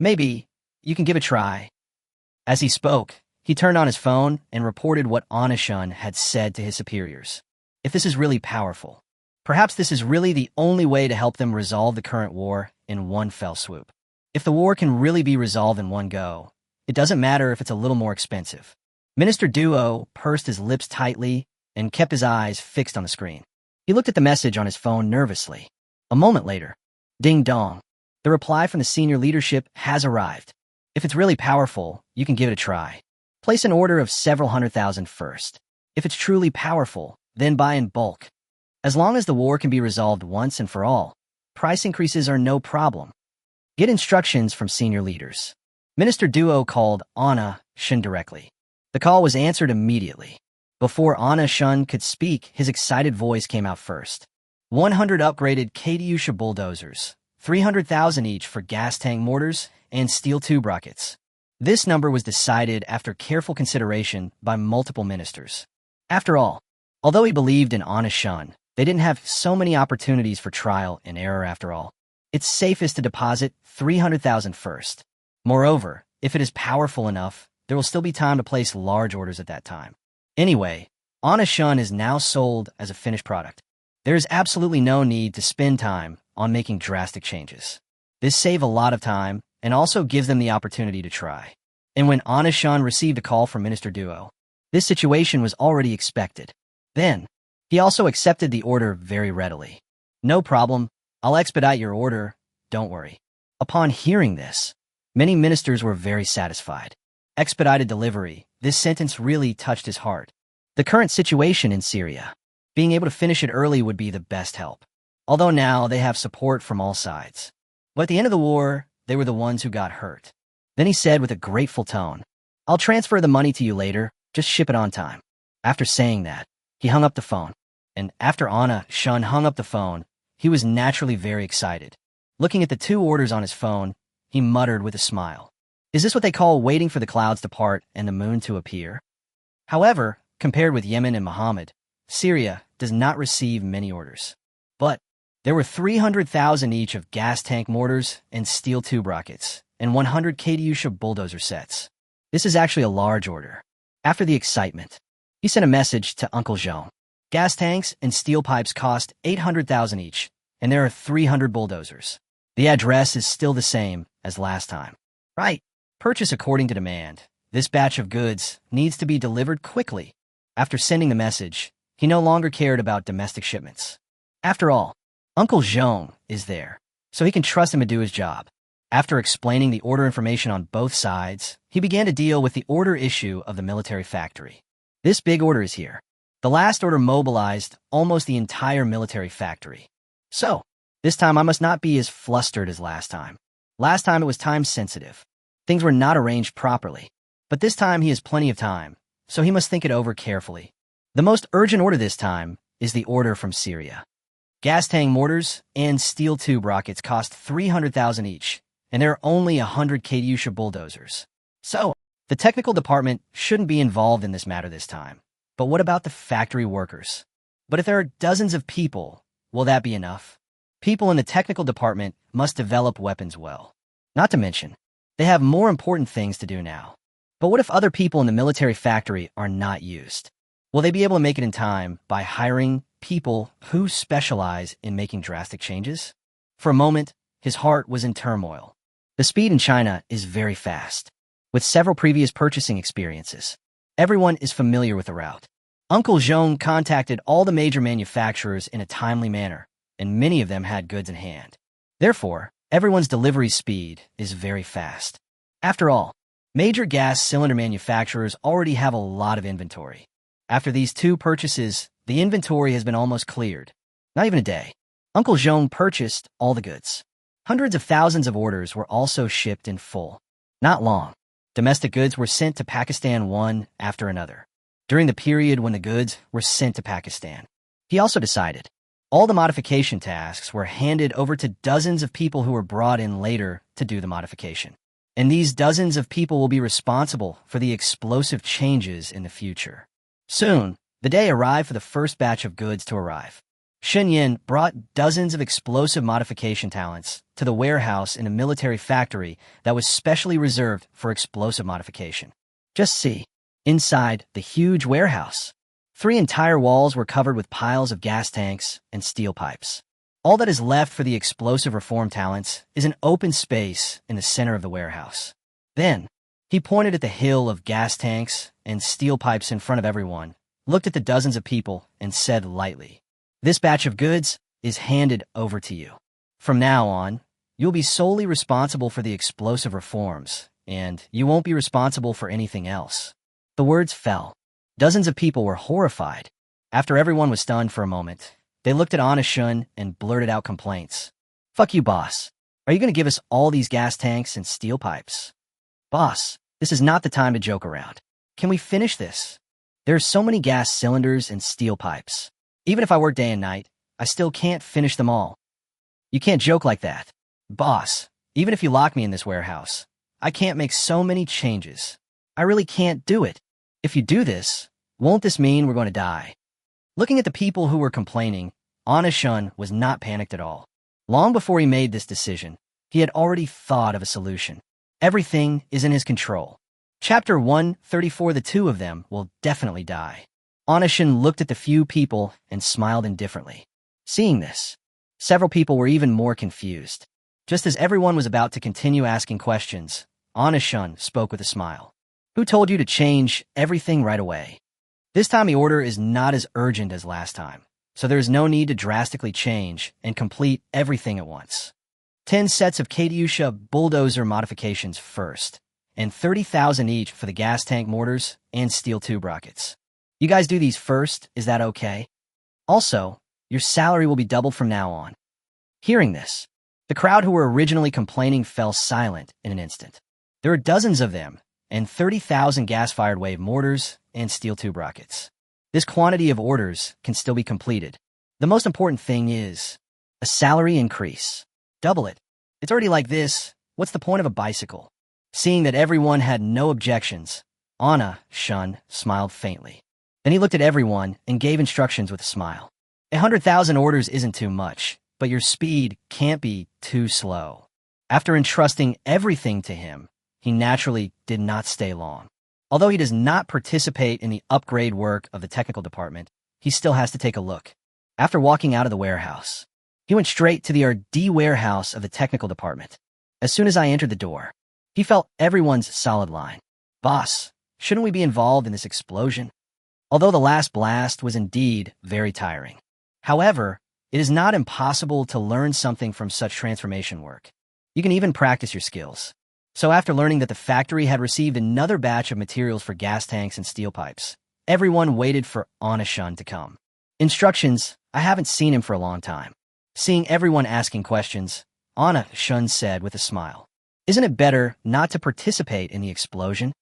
Maybe you can give a try. As he spoke, he turned on his phone and reported what Anna Shun had said to his superiors. If this is really powerful, perhaps this is really the only way to help them resolve the current war in one fell swoop. If the war can really be resolved in one go, it doesn't matter if it's a little more expensive. Minister Duo pursed his lips tightly and kept his eyes fixed on the screen. He looked at the message on his phone nervously. A moment later, ding dong, the reply from the senior leadership has arrived. If it's really powerful, you can give it a try. Place an order of several 100,000 first. If it's truly powerful, then buy in bulk. As long as the war can be resolved once and for all, price increases are no problem. Get instructions from senior leaders. Minister Duo called Anna Shun directly. The call was answered immediately. Before Anna Shun could speak, his excited voice came out first. 100 upgraded Katyusha bulldozers, 300,000 each for gas tank mortars and steel tube rockets. This number was decided after careful consideration by multiple ministers. After all, although he believed in honest shun, they didn't have so many opportunities for trial and error after all. It's safest to deposit 300,000 first. Moreover, if it is powerful enough, there will still be time to place large orders at that time. Anyway, honest shun is now sold as a finished product. There is absolutely no need to spend time on making drastic changes. This saves a lot of time and also gives them the opportunity to try. And when Honest Shun received a call from Minister Duo, this situation was already expected. Then, he also accepted the order very readily. No problem, I'll expedite your order, don't worry. Upon hearing this, many ministers were very satisfied. Expedited delivery, this sentence really touched his heart. The current situation in Syria, being able to finish it early would be the best help. Although now they have support from all sides. But at the end of the war, they were the ones who got hurt. Then he said with a grateful tone, I'll transfer the money to you later, just ship it on time. After saying that, he hung up the phone. And after Honest Shun hung up the phone, he was naturally very excited. Looking at the 2 orders on his phone, he muttered with a smile. Is this what they call waiting for the clouds to part and the moon to appear? However, compared with Yemen and Muhammad, Syria does not receive many orders. But there were 300,000 each of gas tank mortars and steel tube rockets, and 100 Katyusha bulldozer sets. This is actually a large order. After the excitement, he sent a message to Uncle Jean. Gas tanks and steel pipes cost 800,000 each, and there are 300 bulldozers. The address is still the same as last time. Right. Purchase according to demand. This batch of goods needs to be delivered quickly. After sending the message, he no longer cared about domestic shipments. After all, Uncle Jean is there, so he can trust him to do his job. After explaining the order information on both sides, he began to deal with the order issue of the military factory. This big order is here. The last order mobilized almost the entire military factory. So, this time I must not be as flustered as last time. Last time it was time sensitive. Things were not arranged properly. But this time he has plenty of time, so he must think it over carefully. The most urgent order this time is the order from Syria. Gas tank mortars and steel tube rockets cost 300,000 each, and there are only 100 Katyusha bulldozers. So, the technical department shouldn't be involved in this matter this time. But what about the factory workers? But if there are dozens of people, will that be enough? People in the technical department must develop weapons well. Not to mention, they have more important things to do now. But what if other people in the military factory are not used? Will they be able to make it in time by hiring people who specialize in making drastic changes? For a moment, his heart was in turmoil. The speed in China is very fast. With several previous purchasing experiences, everyone is familiar with the route. Uncle Jean contacted all the major manufacturers in a timely manner, and many of them had goods in hand. Therefore, everyone's delivery speed is very fast. After all, major gas cylinder manufacturers already have a lot of inventory. After these 2 purchases, the inventory has been almost cleared. Not even a day. Uncle Jean purchased all the goods. Hundreds of thousands of orders were also shipped in full. Not long. Domestic goods were sent to Pakistan one after another. During the period when the goods were sent to Pakistan, he also decided all the modification tasks were handed over to dozens of people who were brought in later to do the modification. And these dozens of people will be responsible for the explosive changes in the future. Soon, the day arrived for the first batch of goods to arrive. Shen Yin brought dozens of explosive modification talents to the warehouse in a military factory that was specially reserved for explosive modification. Just see, inside the huge warehouse, 3 entire walls were covered with piles of gas tanks and steel pipes. All that is left for the explosive reform talents is an open space in the center of the warehouse. Then, he pointed at the hill of gas tanks and steel pipes in front of everyone, looked at the dozens of people, and said lightly, "This batch of goods is handed over to you. From now on, you'll be solely responsible for the explosive reforms, and you won't be responsible for anything else." The words fell. Dozens of people were horrified. After everyone was stunned for a moment, they looked at Honest Shun and blurted out complaints. "Fuck you, boss. Are you going to give us all these gas tanks and steel pipes?" "Boss, this is not the time to joke around. Can we finish this? There are so many gas cylinders and steel pipes. Even if I work day and night, I still can't finish them all. You can't joke like that. Boss, even if you lock me in this warehouse, I can't make so many changes. I really can't do it. If you do this, won't this mean we're going to die? Looking at the people who were complaining, Shun was not panicked at all. Long before he made this decision, he had already thought of a solution. Everything is in his control. Chapter 134. The two of them will definitely die. Shun looked at the few people and smiled indifferently. Seeing this, several people were even more confused. Just as everyone was about to continue asking questions, Shun spoke with a smile. Who told you to change everything right away? This time the order is not as urgent as last time, so there is no need to drastically change and complete everything at once. 10 sets of Katyusha bulldozer modifications first, and 30,000 each for the gas tank mortars and steel tube rockets. You guys do these first, is that okay? Also, your salary will be doubled from now on. Hearing this, the crowd who were originally complaining fell silent in an instant. There are dozens of them, and 30,000 gas-fired wave mortars and steel tube rockets. This quantity of orders can still be completed. The most important thing is a salary increase. Double it. It's already like this. What's the point of a bicycle? Seeing that everyone had no objections, Shun smiled faintly. Then he looked at everyone and gave instructions with a smile. 100,000 orders isn't too much, but your speed can't be too slow. After entrusting everything to him, he naturally did not stay long. Although he does not participate in the upgrade work of the technical department, he still has to take a look. After walking out of the warehouse, he went straight to the R&D warehouse of the technical department. As soon as I entered the door, he felt everyone's solid line. Boss, shouldn't we be involved in this explosion? Although the last blast was indeed very tiring. However, it is not impossible to learn something from such transformation work. You can even practice your skills. So after learning that the factory had received another batch of materials for gas tanks and steel pipes, everyone waited for Shun to come. Instructions, I haven't seen him for a long time. Seeing everyone asking questions, Shun said with a smile. Isn't it better not to participate in the explosion?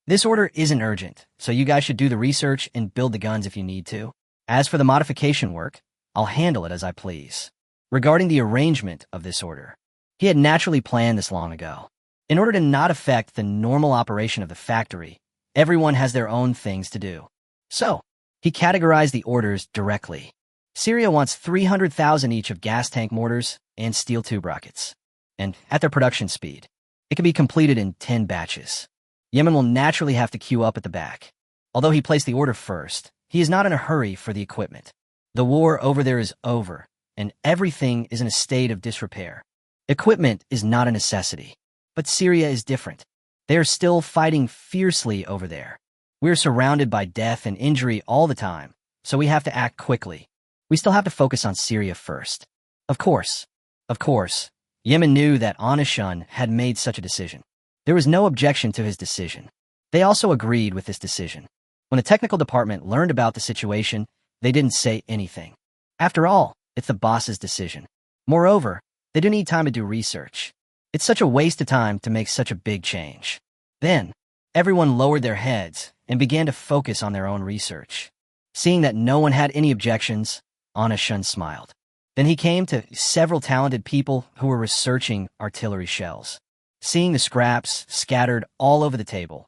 This order isn't urgent, so you guys should do the research and build the guns if you need to. As for the modification work, I'll handle it as I please. Regarding the arrangement of this order, he had naturally planned this long ago. In order to not affect the normal operation of the factory, everyone has their own things to do. So, he categorized the orders directly. Syria wants 300,000 each of gas tank mortars and steel tube rockets. And at their production speed, it can be completed in 10 batches. Yemen will naturally have to queue up at the back. Although he placed the order first, he is not in a hurry for the equipment. The war over there is over, and everything is in a state of disrepair. Equipment is not a necessity. But Syria is different. They are still fighting fiercely over there. We are surrounded by death and injury all the time, so we have to act quickly. We still have to focus on Syria first. Of course, Yemen knew that Shun had made such a decision. There was no objection to his decision. They also agreed with this decision. When the technical department learned about the situation, they didn't say anything. After all, it's the boss's decision. Moreover, they do need time to do research. It's such a waste of time to make such a big change. Then, everyone lowered their heads and began to focus on their own research. Seeing that no one had any objections, Shun smiled. Then he came to several talented people who were researching artillery shells. Seeing the scraps scattered all over the table,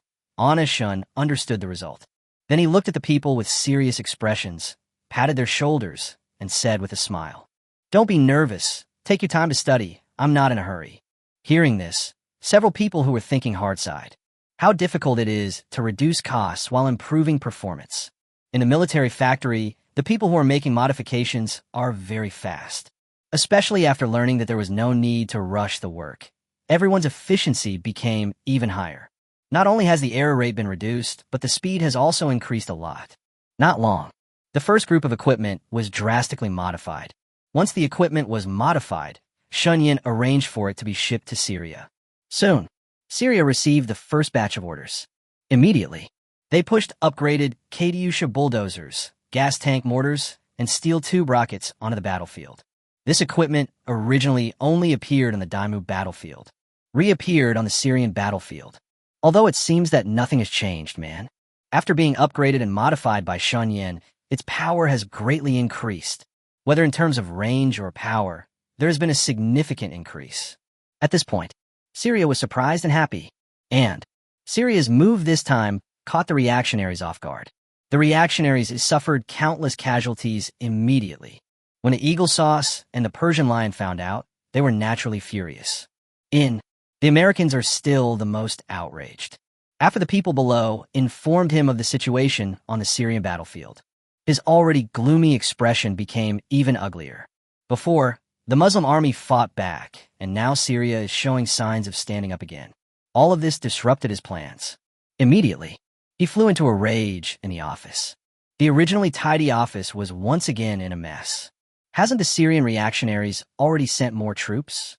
Shun understood the result. Then he looked at the people with serious expressions, patted their shoulders, and said with a smile, "Don't be nervous. Take your time to study. I'm not in a hurry." Hearing this, several people who were thinking hard sighed. How difficult it is to reduce costs while improving performance. In a military factory, the people who are making modifications are very fast. Especially after learning that there was no need to rush the work. Everyone's efficiency became even higher. Not only has the error rate been reduced, but the speed has also increased a lot. Not long. The first group of equipment was drastically modified. Once the equipment was modified, Shunyan arranged for it to be shipped to Syria. Soon, Syria received the first batch of orders. Immediately, they pushed upgraded Katyusha bulldozers, gas tank mortars, and steel tube rockets onto the battlefield. This equipment originally only appeared on the Daimu battlefield, reappeared on the Syrian battlefield. Although it seems that nothing has changed, man. After being upgraded and modified by Shunyan, its power has greatly increased. Whether in terms of range or power, there has been a significant increase. At this point, Syria was surprised and happy, and Syria's move this time caught the reactionaries off guard. The reactionaries suffered countless casualties immediately. When the eagle sauce and the Persian lion found out, they were naturally furious. The Americans are still the most outraged. After the people below informed him of the situation on the Syrian battlefield, his already gloomy expression became even uglier. Before, the Muslim army fought back, and now Syria is showing signs of standing up again. All of this disrupted his plans. Immediately, he flew into a rage in the office. The originally tidy office was once again in a mess. Hasn't the Syrian reactionaries already sent more troops?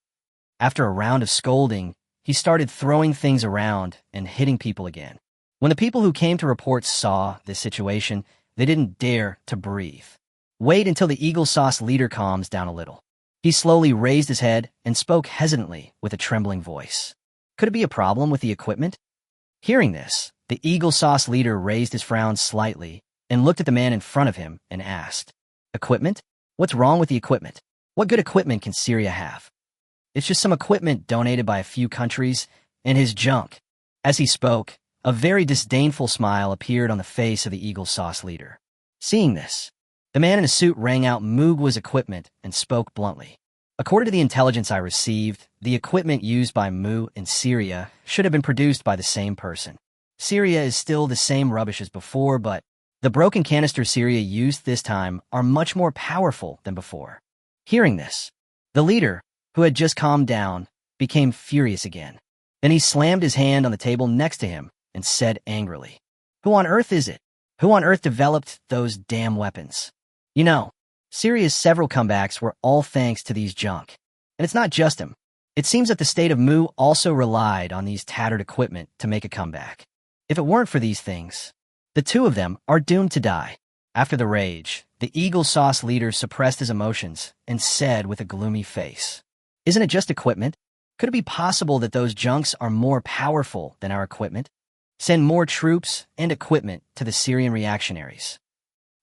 After a round of scolding, he started throwing things around and hitting people again. When the people who came to report saw this situation, they didn't dare to breathe. Wait until the Eagle Sauce leader calms down a little. He slowly raised his head and spoke hesitantly with a trembling voice. Could it be a problem with the equipment? Hearing this, the Eagle Sauce leader raised his frown slightly and looked at the man in front of him and asked, "Equipment? What's wrong with the equipment? What good equipment can Syria have?" "It's just some equipment donated by a few countries and his junk." As he spoke, a very disdainful smile appeared on the face of the Eagle Sauce leader. Seeing this, the man in a suit rang out Mugwa's equipment and spoke bluntly. "According to the intelligence I received, the equipment used by Mu in Syria should have been produced by the same person. Syria is still the same rubbish as before, but the broken canisters Syria used this time are much more powerful than before." Hearing this, the leader, who had just calmed down, became furious again. Then he slammed his hand on the table next to him and said angrily, "Who on earth is it? Who on earth developed those damn weapons? You know, Syria's several comebacks were all thanks to these junk. And it's not just him. It seems that the state of Mu also relied on these tattered equipment to make a comeback. If it weren't for these things, the two of them are doomed to die." After the rage, the Eagle Sauce leader suppressed his emotions and said with a gloomy face, "Isn't it just equipment? Could it be possible that those junks are more powerful than our equipment? Send more troops and equipment to the Syrian reactionaries."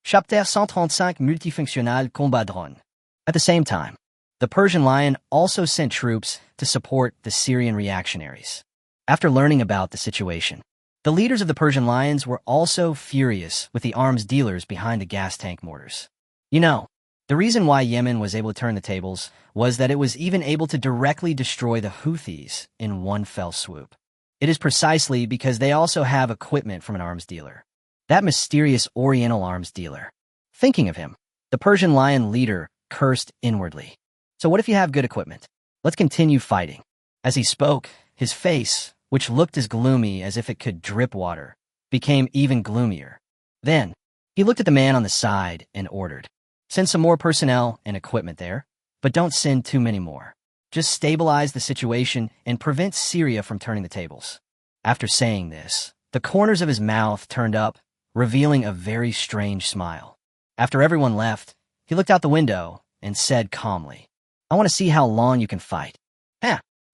Chapter 135 Multifonctionnel Combat Drone. At the same time, the Persian Lion also sent troops to support the Syrian reactionaries. After learning about the situation, the leaders of the Persian Lions were also furious with the arms dealers behind the gas tank mortars. You know, the reason why Yemen was able to turn the tables was that it was even able to directly destroy the Houthis in one fell swoop. It is precisely because they also have equipment from an arms dealer. That mysterious Oriental arms dealer. Thinking of him, the Persian Lion leader cursed inwardly. "So what if you have good equipment? Let's continue fighting." As he spoke, his face, which looked as gloomy as if it could drip water, became even gloomier. Then, he looked at the man on the side and ordered, "Send some more personnel and equipment there, but don't send too many more. Just stabilize the situation and prevent Syria from turning the tables." After saying this, the corners of his mouth turned up, revealing a very strange smile. After everyone left, he looked out the window and said calmly, "I want to see how long you can fight."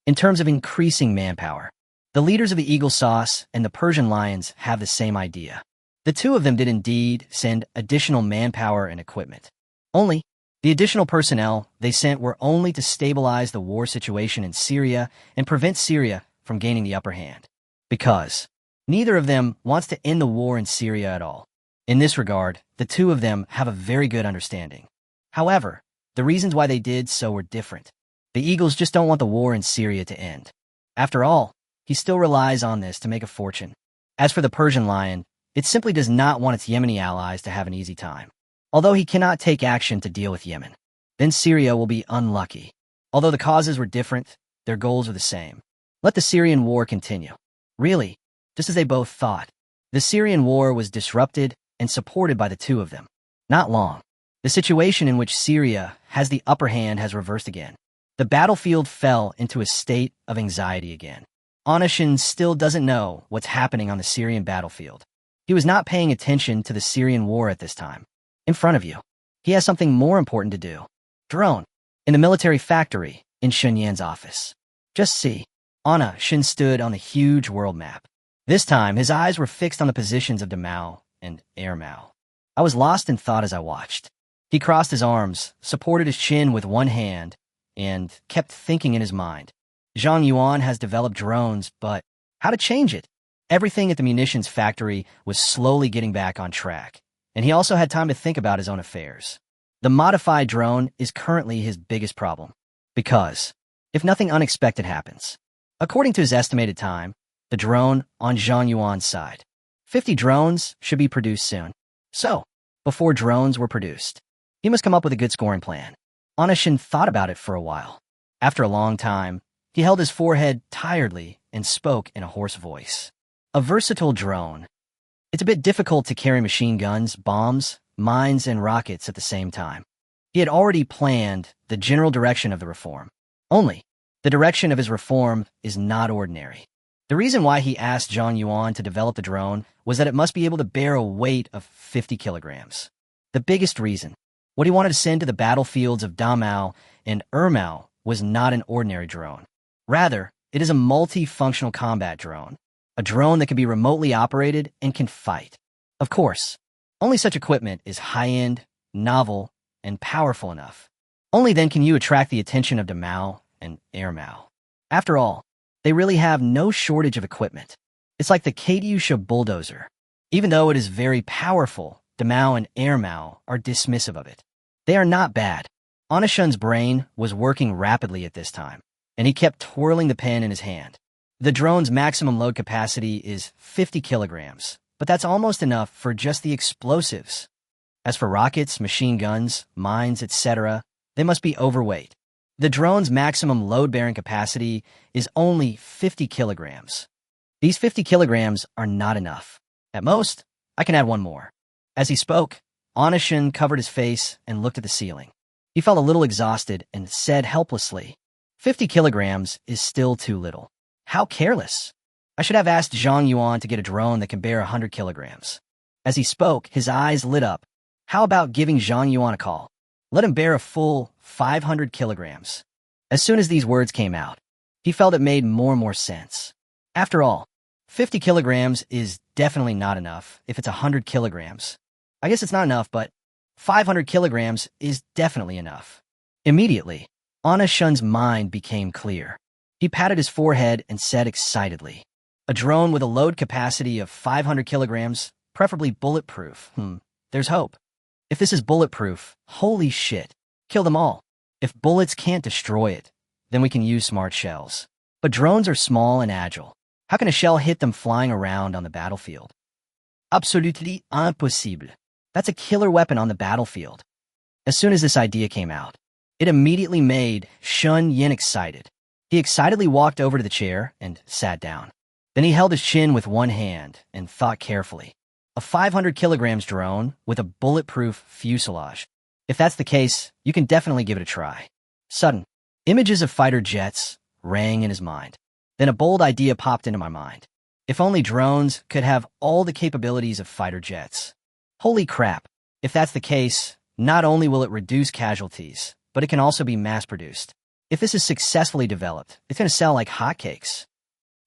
In terms of increasing manpower, the leaders of the Eagle Sauce and the Persian Lions have the same idea. The two of them did indeed send additional manpower and equipment. Only, the additional personnel they sent were only to stabilize the war situation in Syria and prevent Syria from gaining the upper hand. Because neither of them wants to end the war in Syria at all. In this regard, the two of them have a very good understanding. However, the reasons why they did so were different. The Eagles just don't want the war in Syria to end. After all, he still relies on this to make a fortune. As for the Persian Lion, it simply does not want its Yemeni allies to have an easy time. Although he cannot take action to deal with Yemen, then Syria will be unlucky. Although the causes were different, their goals were the same. Let the Syrian war continue. Really, just as they both thought, the Syrian war was disrupted and supported by the two of them. Not long, the situation in which Syria has the upper hand has reversed again. The battlefield fell into a state of anxiety again. Onashin still doesn't know what's happening on the Syrian battlefield. He was not paying attention to the Syrian war at this time. In front of you, he has something more important to do. Drone, in the military factory, in Shunyan's office. Just see, Anna Shin stood on the huge world map. This time, his eyes were fixed on the positions of Damao and Airmao. I was lost in thought as I watched. He crossed his arms, supported his chin with one hand, and kept thinking in his mind. Zhang Yuan has developed drones, but how to change it? Everything at the munitions factory was slowly getting back on track, and he also had time to think about his own affairs. The modified drone is currently his biggest problem, because if nothing unexpected happens, according to his estimated time, the drone on Zhang Yuan's side, 50 drones should be produced soon. So, before drones were produced, he must come up with a good scoring plan. Astonishing thought about it for a while. After a long time, he held his forehead tiredly and spoke in a hoarse voice. A versatile drone. It's a bit difficult to carry machine guns, bombs, mines, and rockets at the same time. He had already planned the general direction of the reform. Only, the direction of his reform is not ordinary. The reason why he asked Zhang Yuan to develop the drone was that it must be able to bear a weight of 50 kilograms. The biggest reason, what he wanted to send to the battlefields of Damao and Ermao was not an ordinary drone. Rather, it is a multi-functional combat drone, a drone that can be remotely operated and can fight. Of course, only such equipment is high-end, novel, and powerful enough. Only then can you attract the attention of Damao and Ermao. After all, they really have no shortage of equipment. It's like the Katyusha bulldozer. Even though it is very powerful, Damao and Ermao are dismissive of it. They are not bad. Anishun's brain was working rapidly at this time, and he kept twirling the pen in his hand. The drone's maximum load capacity is 50 kilograms, but that's almost enough for just the explosives. As for rockets, machine guns, mines, etc., they must be overweight. The drone's maximum load-bearing capacity is only 50 kilograms. These 50 kilograms are not enough. At most, I can add one more. As he spoke, Anishun covered his face and looked at the ceiling. He felt a little exhausted and said helplessly, 50 kilograms is still too little. How careless. I should have asked Zhang Yuan to get a drone that can bear 100 kilograms. As he spoke, his eyes lit up. How about giving Zhang Yuan a call? Let him bear a full 500 kilograms. As soon as these words came out, he felt it made more and more sense. After all, 50 kilograms is definitely not enough if it's 100 kilograms. I guess it's not enough, but 500 kilograms is definitely enough. Immediately, Anishun's mind became clear. He patted his forehead and said excitedly, a drone with a load capacity of 500 kilograms, preferably bulletproof. There's hope. If this is bulletproof, holy shit, kill them all. If bullets can't destroy it, then we can use smart shells. But drones are small and agile. How can a shell hit them flying around on the battlefield? Absolutely impossible. That's a killer weapon on the battlefield. As soon as this idea came out, it immediately made Shun Yin excited. He excitedly walked over to the chair and sat down. Then he held his chin with one hand and thought carefully. A 500 kilograms drone with a bulletproof fuselage. If that's the case, you can definitely give it a try. Sudden, images of fighter jets rang in his mind. Then a bold idea popped into my mind. If only drones could have all the capabilities of fighter jets. Holy crap. If that's the case, not only will it reduce casualties, but it can also be mass-produced. If this is successfully developed, it's going to sell like hotcakes.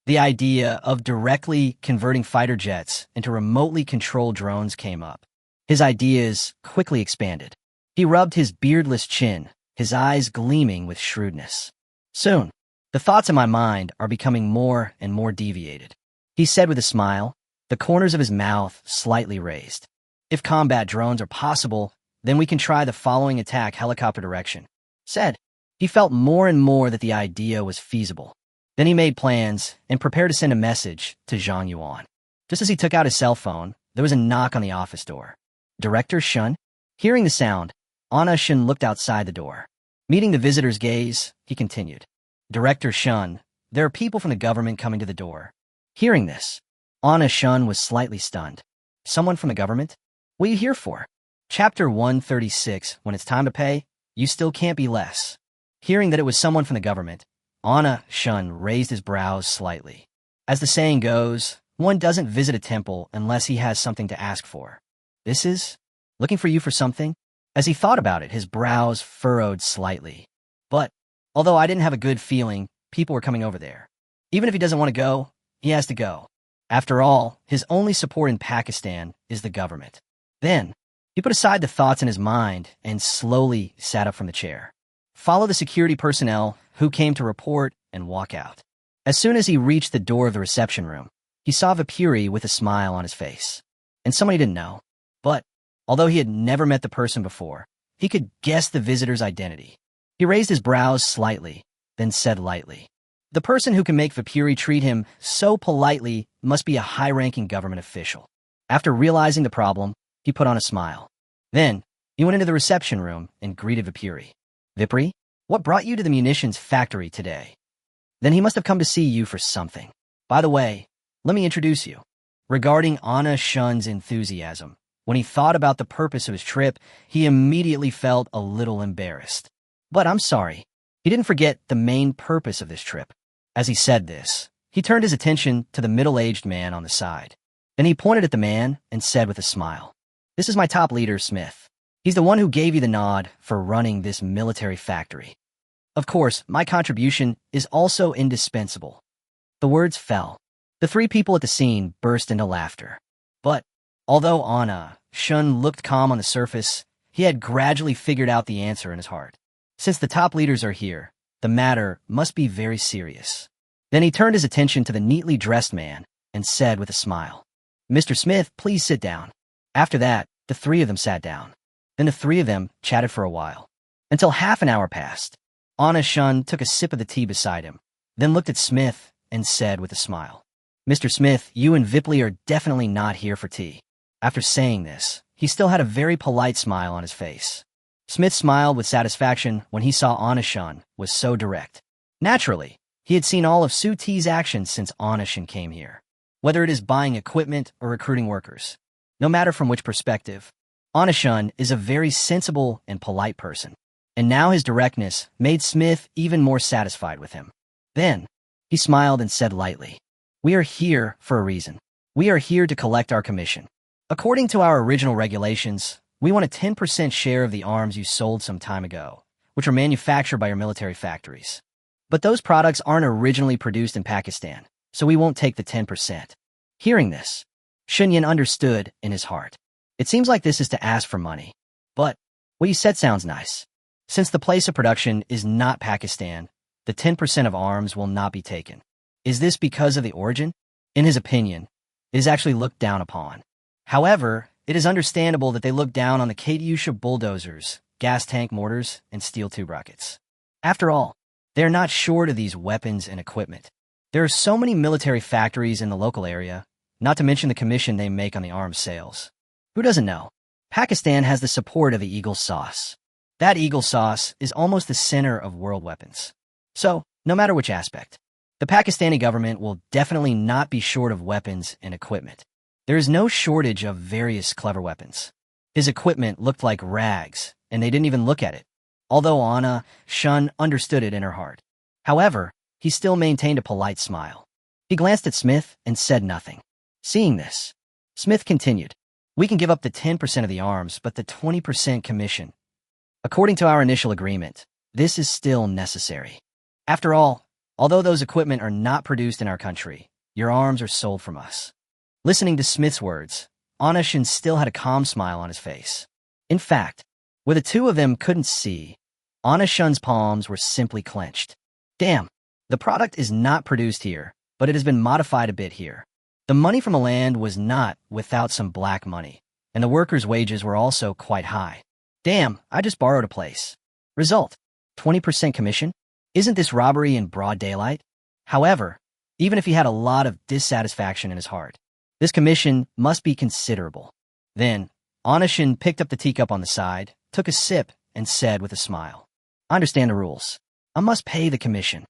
The idea of directly converting fighter jets into remotely controlled drones came up. His ideas quickly expanded. He rubbed his beardless chin, his eyes gleaming with shrewdness. Soon, the thoughts in my mind are becoming more and more deviated. He said with a smile, the corners of his mouth slightly raised. If combat drones are possible, then we can try the following attack helicopter direction. Said. He felt more and more that the idea was feasible. Then he made plans and prepared to send a message to Zhang Yuan. Just as he took out his cell phone, there was a knock on the office door. Director Shun? Hearing the sound, Anishun looked outside the door. Meeting the visitor's gaze, he continued. Director Shun, there are people from the government coming to the door. Hearing this, Anishun was slightly stunned. Someone from the government? What are you here for? Chapter 136, when it's time to pay, you still can't be less. Hearing that it was someone from the government, Anishun raised his brows slightly. As the saying goes, one doesn't visit a temple unless he has something to ask for. This is? Looking for you for something? As he thought about it, his brows furrowed slightly. But, although I didn't have a good feeling, people were coming over there. Even if he doesn't want to go, he has to go. After all, his only support in Pakistan is the government. Then, He put aside the thoughts in his mind and slowly sat up from the chair. Follow the security personnel who came to report and walk out. As soon as he reached the door of the reception room, he saw Vipuri with a smile on his face. And someone he didn't know. But, although he had never met the person before, he could guess the visitor's identity. He raised his brows slightly, then said lightly, "The person who can make Vipuri treat him so politely must be a high-ranking government official." After realizing the problem, he put on a smile. Then, he went into the reception room and greeted Vipuri. "Vipuri, what brought you to the munitions factory today?" "Then he must have come to see you for something. By the way, let me introduce you." Regarding Anna Shun's enthusiasm, when he thought about the purpose of his trip, he immediately felt a little embarrassed. But I'm sorry, he didn't forget the main purpose of this trip. As he said this, he turned his attention to the middle-aged man on the side. Then he pointed at the man and said with a smile, "This is my top leader, Smith. He's the one who gave you the nod for running this military factory. Of course, my contribution is also indispensable." The words fell. The three people at the scene burst into laughter. But, although Anna Shun looked calm on the surface, he had gradually figured out the answer in his heart. Since the top leaders are here, the matter must be very serious. Then he turned his attention to the neatly dressed man and said with a smile, "Mr. Smith, please sit down." After that, the three of them sat down. Then the three of them chatted for a while, until half an hour passed. Anna Shun took a sip of the tea beside him, then looked at Smith and said with a smile, "Mr. Smith, you and Vipley are definitely not here for tea." After saying this, he still had a very polite smile on his face. Smith smiled with satisfaction when he saw Anna Shun was so direct. Naturally, he had seen all of Su Ti's actions since Anna Shun came here, whether it is buying equipment or recruiting workers. No matter from which perspective, Anna Shun is a very sensible and polite person, and now his directness made Smith even more satisfied with him. Then, he smiled and said lightly, "We are here for a reason. We are here to collect our commission. According to our original regulations, we want a 10% share of the arms you sold some time ago, which are manufactured by your military factories. But those products aren't originally produced in Pakistan, so we won't take the 10%. Hearing this, Shunyan understood in his heart. It seems like this is to ask for money. But what you said sounds nice. Since the place of production is not Pakistan, the 10% of arms will not be taken. Is this because of the origin? In his opinion, it is actually looked down upon. However, it is understandable that they look down on the Katyusha bulldozers, gas tank mortars, and steel tube rockets. After all, they are not short of these weapons and equipment. There are so many military factories in the local area, not to mention the commission they make on the arms sales. Who doesn't know? Pakistan has the support of the Eagle sauce. That Eagle sauce is almost the center of world weapons. So, no matter which aspect, the Pakistani government will definitely not be short of weapons and equipment. There is no shortage of various clever weapons. His equipment looked like rags, and they didn't even look at it, although Anna Shun understood it in her heart. However, he still maintained a polite smile. He glanced at Smith and said nothing. Seeing this, Smith continued, "We can give up the 10% of the arms, but the 20% commission. According to our initial agreement, this is still necessary. After all, although those equipment are not produced in our country, your arms are sold from us." Listening to Smith's words, Anna Shun still had a calm smile on his face. In fact, where the two of them couldn't see, Anna Shun's palms were simply clenched. Damn, the product is not produced here, but it has been modified a bit here. The money from the land was not without some black money, and the workers' wages were also quite high. Damn, I just borrowed a place. Result, 20% commission? Isn't this robbery in broad daylight? However, even if he had a lot of dissatisfaction in his heart, this commission must be considerable. Then, Anna Shun picked up the teacup on the side, took a sip, and said with a smile, "I understand the rules. I must pay the commission."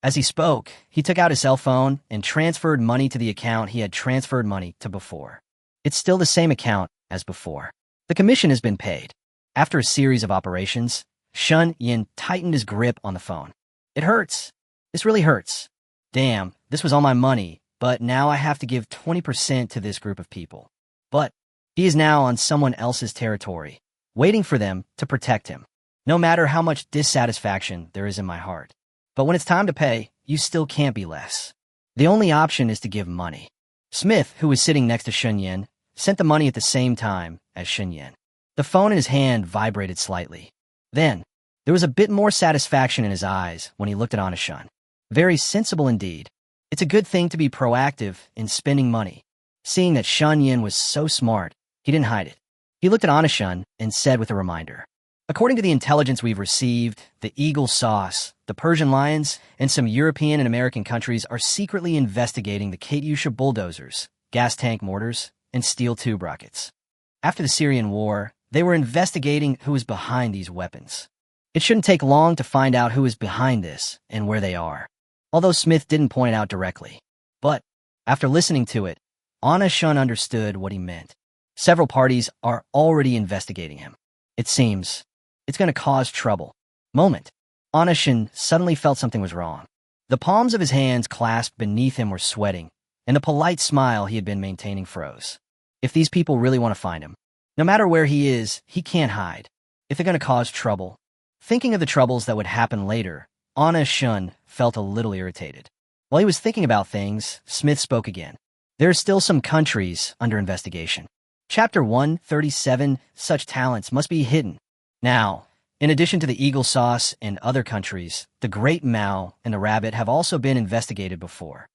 As he spoke, he took out his cell phone and transferred money to the account he had transferred money to before. It's still the same account as before. The commission has been paid. After a series of operations, Shun Yin tightened his grip on the phone. "It hurts. This really hurts. Damn, this was all my money, but now I have to give 20% to this group of people. But he is now on someone else's territory, waiting for them to protect him. No matter how much dissatisfaction there is in my heart. But when it's time to pay, you still can't be less. The only option is to give money." Smith, who was sitting next to Shun Yin, sent the money at the same time as Shun Yin. The phone in his hand vibrated slightly. Then, there was a bit more satisfaction in his eyes when he looked at Anashun. Very sensible indeed. It's a good thing to be proactive in spending money. Seeing that Shun Yin was so smart, he didn't hide it. He looked at Anashun and said with a reminder, "According to the intelligence we've received, the Eagle Sauce, the Persian Lions, and some European and American countries are secretly investigating the Katyusha bulldozers, gas tank mortars, and steel tube rockets. After the Syrian war, they were investigating who was behind these weapons. It shouldn't take long to find out who is behind this and where they are." Although Smith didn't point out directly. But, after listening to it, Anashun understood what he meant. Several parties are already investigating him. It seems it's going to cause trouble. Moment. Anashun suddenly felt something was wrong. The palms of his hands clasped beneath him were sweating, and the polite smile he had been maintaining froze. If these people really want to find him, no matter where he is, he can't hide. If they're going to cause trouble. Thinking of the troubles that would happen later, Anashun felt a little irritated. While he was thinking about things, Smith spoke again. There are still some countries under investigation. Chapter 137, such talents must be hidden. Now, in addition to the Eagle Sauce and other countries, the Great Mao and the Rabbit have also been investigated before.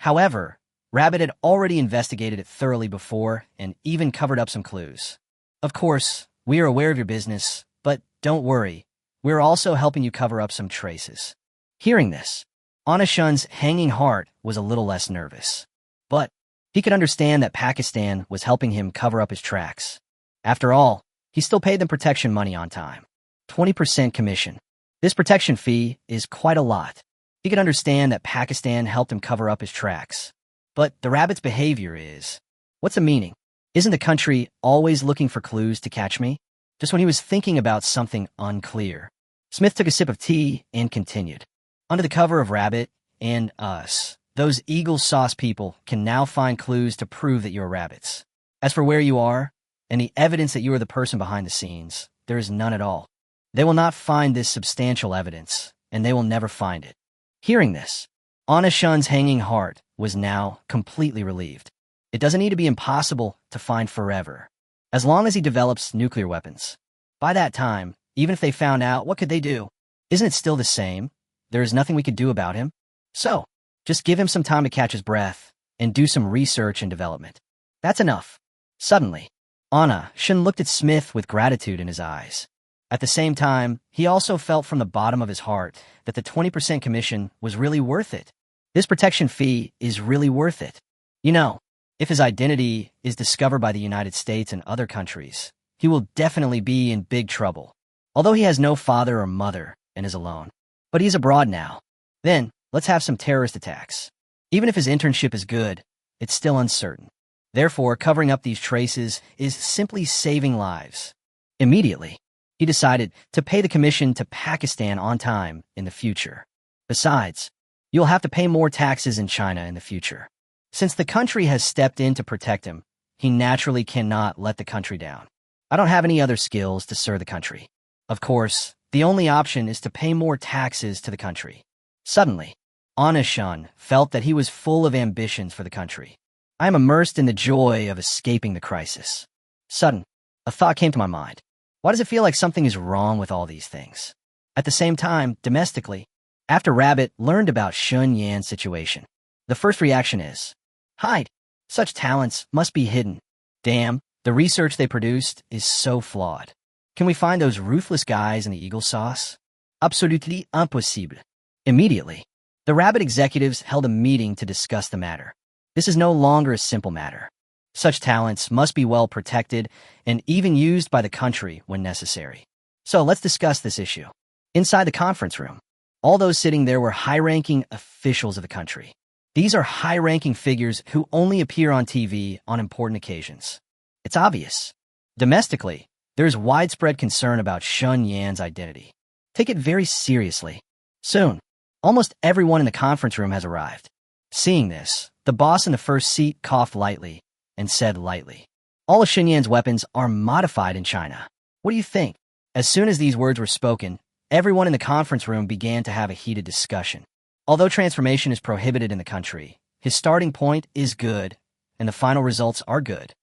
However, Rabbit had already investigated it thoroughly before and even covered up some clues. Of course, we are aware of your business, but don't worry, we're also helping you cover up some traces. Hearing this, Anashun's hanging heart was a little less nervous. But he could understand that Pakistan was helping him cover up his tracks. After all, he still paid them protection money on time. 20% commission. This protection fee is quite a lot. He could understand that Pakistan helped him cover up his tracks. But the rabbit's behavior is... What's the meaning? Isn't the country always looking for clues to catch me? Just when he was thinking about something unclear, Smith took a sip of tea and continued. Under the cover of Rabbit and us, those Eagle Sauce people can now find clues to prove that you're rabbits. As for where you are, and the evidence that you are the person behind the scenes, there is none at all. They will not find this substantial evidence, and they will never find it. Hearing this, Anashun's hanging heart was now completely relieved. It doesn't need to be impossible to find forever, as long as he develops nuclear weapons. By that time, even if they found out, what could they do? Isn't it still the same? There is nothing we could do about him. So, just give him some time to catch his breath and do some research and development. That's enough. Suddenly, Anashun looked at Smith with gratitude in his eyes. At the same time, he also felt from the bottom of his heart that the 20% commission was really worth it. This protection fee is really worth it. You know, if his identity is discovered by the United States and other countries, he will definitely be in big trouble. Although he has no father or mother and is alone. But he's abroad now. Then, let's have some terrorist attacks. Even if his internship is good, it's still uncertain. Therefore, covering up these traces is simply saving lives. Immediately, he decided to pay the commission to Pakistan on time in the future. Besides, you'll have to pay more taxes in China in the future. Since the country has stepped in to protect him, he naturally cannot let the country down. I don't have any other skills to serve the country. Of course, the only option is to pay more taxes to the country. Suddenly, Anashun felt that he was full of ambitions for the country. I am immersed in the joy of escaping the crisis. Sudden, a thought came to my mind. Why does it feel like something is wrong with all these things? At the same time, domestically, after Rabbit learned about Shun Yan's situation, the first reaction is, hide. Such talents must be hidden. Damn, the research they produced is so flawed. Can we find those ruthless guys in the Eagle Sauce? Absolutely impossible. Immediately, the Rabbit executives held a meeting to discuss the matter. This is no longer a simple matter. Such talents must be well protected and even used by the country when necessary. So let's discuss this issue. Inside the conference room, all those sitting there were high-ranking officials of the country. These are high-ranking figures who only appear on TV on important occasions. It's obvious. Domestically, there is widespread concern about Shun Yan's identity. Take it very seriously. Soon, almost everyone in the conference room has arrived. Seeing this, the boss in the first seat coughed lightly and said lightly, all of Shun Yan's weapons are modified in China. What do you think? As soon as these words were spoken, everyone in the conference room began to have a heated discussion. Although transformation is prohibited in the country, his starting point is good, and the final results are good.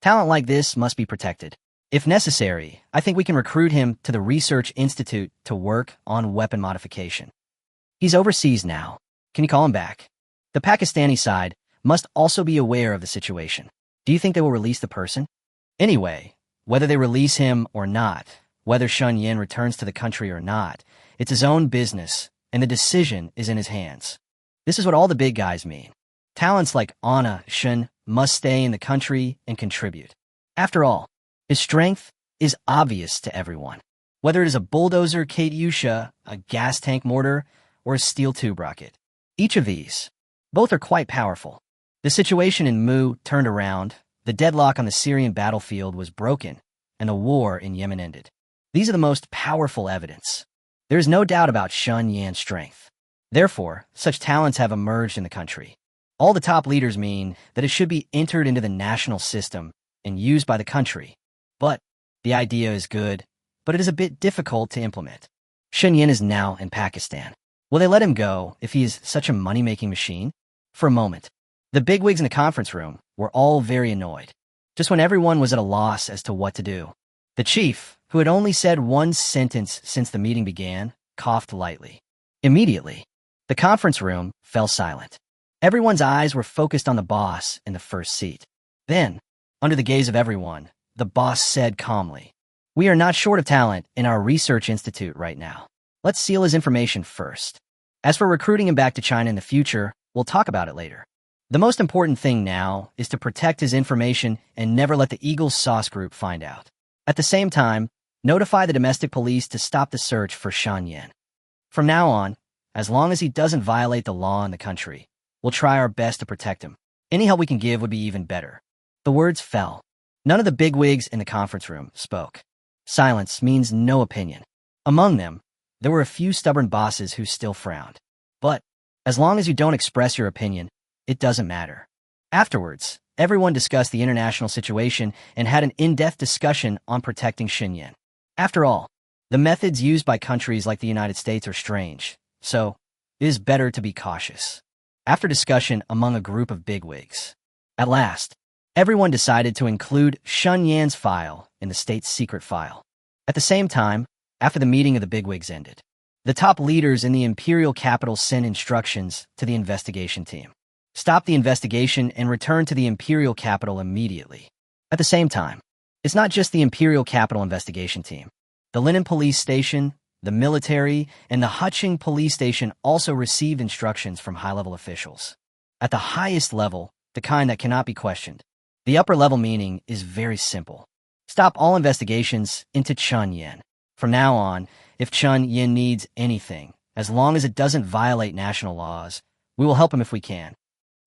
Talent like this must be protected. If necessary, I think we can recruit him to the Research Institute to work on weapon modification. He's overseas now. Can you call him back? The Pakistani side must also be aware of the situation. Do you think they will release the person? Anyway, whether they release him or not, whether Shun Yin returns to the country or not, it's his own business, and the decision is in his hands. This is what all the big guys mean. Talents like Anna Shun must stay in the country and contribute. After all, his strength is obvious to everyone. Whether it is a bulldozer Katyusha, a gas tank mortar, or a steel tube rocket. Each of these, both are quite powerful. The situation in Mu turned around, the deadlock on the Syrian battlefield was broken, and the war in Yemen ended. These are the most powerful evidence. There is no doubt about Shun Yan's strength. Therefore, such talents have emerged in the country. All the top leaders mean that it should be entered into the national system and used by the country. But the idea is good, but it is a bit difficult to implement. Shun Yin is now in Pakistan. Will they let him go if he is such a money-making machine? For a moment, the bigwigs in the conference room were all very annoyed. Just when everyone was at a loss as to what to do, the chief, who had only said one sentence since the meeting began, coughed lightly. Immediately, the conference room fell silent. Everyone's eyes were focused on the boss in the first seat. Then, under the gaze of everyone, the boss said calmly, "We are not short of talent in our research institute right now. Let's seal his information first. As for recruiting him back to China in the future, we'll talk about it later. The most important thing now is to protect his information and never let the Eagles Sauce Group find out. At the same time, notify the domestic police to stop the search for Shun Yin. From now on, as long as he doesn't violate the law in the country, we'll try our best to protect him. Any help we can give would be even better." The words fell. None of the bigwigs in the conference room spoke. Silence means no opinion. Among them, there were a few stubborn bosses who still frowned. But as long as you don't express your opinion, it doesn't matter. Afterwards, everyone discussed the international situation and had an in-depth discussion on protecting Shun Yin. After all, the methods used by countries like the United States are strange, so it is better to be cautious. After discussion among a group of bigwigs, at last, everyone decided to include Shun Yan's file in the state's secret file. At the same time, after the meeting of the bigwigs ended, the top leaders in the imperial capital sent instructions to the investigation team. Stop the investigation and return to the imperial capital immediately. At the same time, it's not just the imperial capital investigation team. The Linen police station, the military, and the Haching police station also received instructions from high-level officials. At the highest level, the kind that cannot be questioned, the upper-level meaning is very simple. Stop all investigations into Shun Yin. From now on, if Shun Yin needs anything, as long as it doesn't violate national laws, we will help him if we can.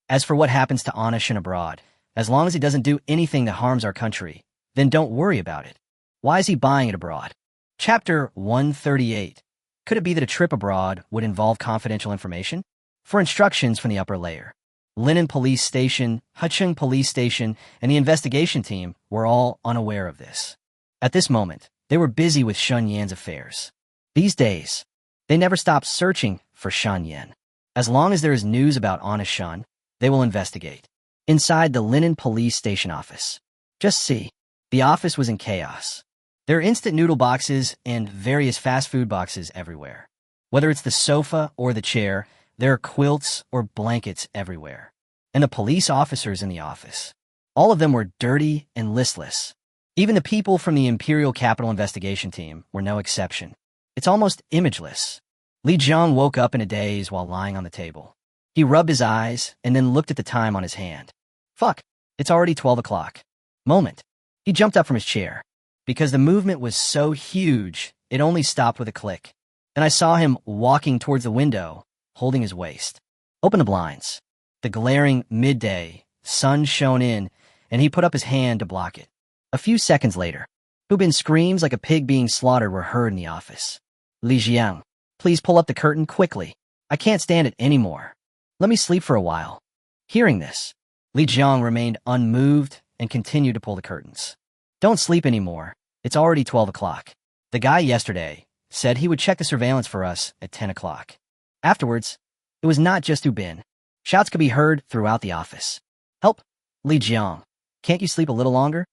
As for what happens to Anna Shun abroad, as long as he doesn't do anything that harms our country, then don't worry about it. Why is he buying it abroad? Chapter 138. Could it be that a trip abroad would involve confidential information? For instructions from the upper layer, Linen police station, Haching police station, and the investigation team were all unaware of this. At this moment, they were busy with Shun Yan's affairs. These days, they never stop searching for Shun Yin. As long as there is news about Anna Shun, they will investigate. Inside the Linen police station office. Just see, the office was in chaos. There are instant noodle boxes and various fast food boxes everywhere. Whether it's the sofa or the chair, there are quilts or blankets everywhere. And the police officers in the office. All of them were dirty and listless. Even the people from the Imperial Capital Investigation Team were no exception. It's almost imageless. Li Jiang woke up in a daze while lying on the table. He rubbed his eyes and then looked at the time on his hand. Fuck, it's already 12 o'clock. Moment. He jumped up from his chair. Because the movement was so huge, it only stopped with a click. Then I saw him walking towards the window, holding his waist. Open the blinds. The glaring midday sun shone in, and he put up his hand to block it. A few seconds later, Hubin screams like a pig being slaughtered were heard in the office. Li Jiang, please pull up the curtain quickly. I can't stand it anymore. Let me sleep for a while. Hearing this, Li Jiang remained unmoved and continued to pull the curtains. Don't sleep anymore. It's already 12 o'clock. The guy yesterday said he would check the surveillance for us at 10 o'clock. Afterwards, it was not just Hubin. Shouts could be heard throughout the office. Help! Li Jiang, can't you sleep a little longer?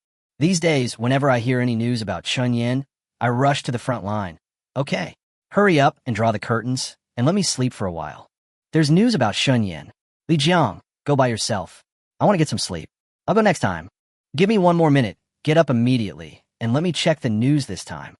These days, whenever I hear any news about Chunyan, I rush to the front line. Okay, hurry up and draw the curtains, and let me sleep for a while. There's news about Chunyan. Li Jiang, go by yourself. I want to get some sleep. I'll go next time. Give me one more minute, get up immediately, and let me check the news this time.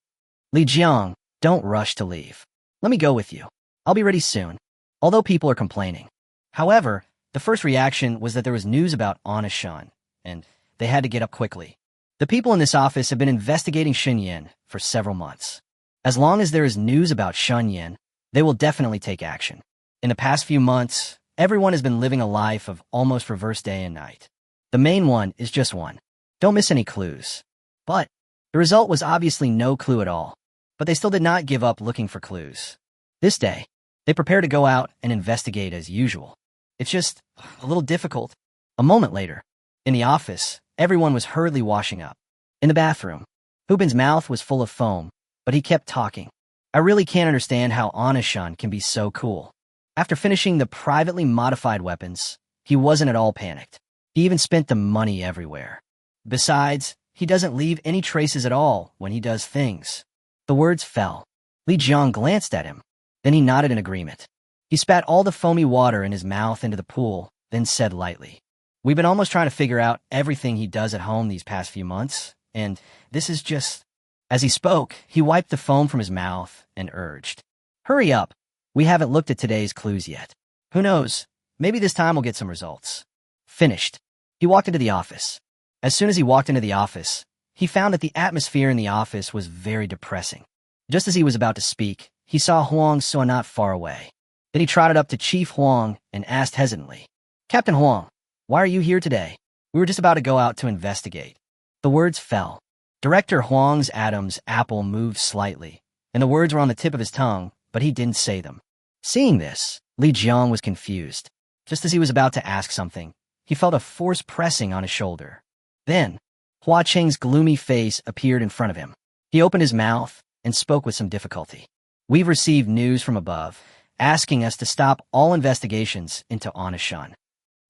Li Jiang, don't rush to leave. Let me go with you. I'll be ready soon. Although people are complaining. However, the first reaction was that there was news about Anishan, and they had to get up quickly. The people in this office have been investigating Xinyan for several months. As long as there is news about Xinyan, they will definitely take action. In the past few months, everyone has been living a life of almost reverse day and night. The main one is just one. Don't miss any clues. But the result was obviously no clue at all. But they still did not give up looking for clues. This day, they prepared to go out and investigate as usual. It's just a little difficult. A moment later, in the office, everyone was hurriedly washing up. In the bathroom, Hubin's mouth was full of foam, but he kept talking. I really can't understand how Anishan can be so cool. After finishing the privately modified weapons, he wasn't at all panicked. He even spent the money everywhere. Besides, he doesn't leave any traces at all when he does things. The words fell. Li Jiang glanced at him. Then he nodded in agreement. He spat all the foamy water in his mouth into the pool, then said lightly, "We've been almost trying to figure out everything he does at home these past few months, and this is just..." As he spoke, he wiped the foam from his mouth and urged, "Hurry up. We haven't looked at today's clues yet. Who knows? Maybe this time we'll get some results." Finished. He walked into the office. As soon as he walked into the office, he found that the atmosphere in the office was very depressing. Just as he was about to speak, he saw Huang Suo not far away. Then he trotted up to Chief Huang and asked hesitantly, "Captain Huang, why are you here today? We were just about to go out to investigate." The words fell. Director Huang's Adam's apple moved slightly, and the words were on the tip of his tongue, but he didn't say them. Seeing this, Li Jiang was confused. Just as he was about to ask something, he felt a force pressing on his shoulder. Then, Hua Cheng's gloomy face appeared in front of him. He opened his mouth and spoke with some difficulty. "We've received news from above, asking us to stop all investigations into Anishan."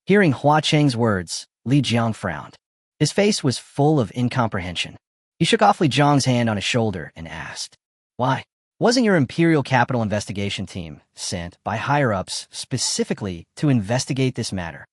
Hearing Hua Cheng's words, Li Jiang frowned. His face was full of incomprehension. He shook off Li Jiang's hand on his shoulder and asked, "Why? Wasn't your Imperial Capital investigation team sent by higher-ups specifically to investigate this matter?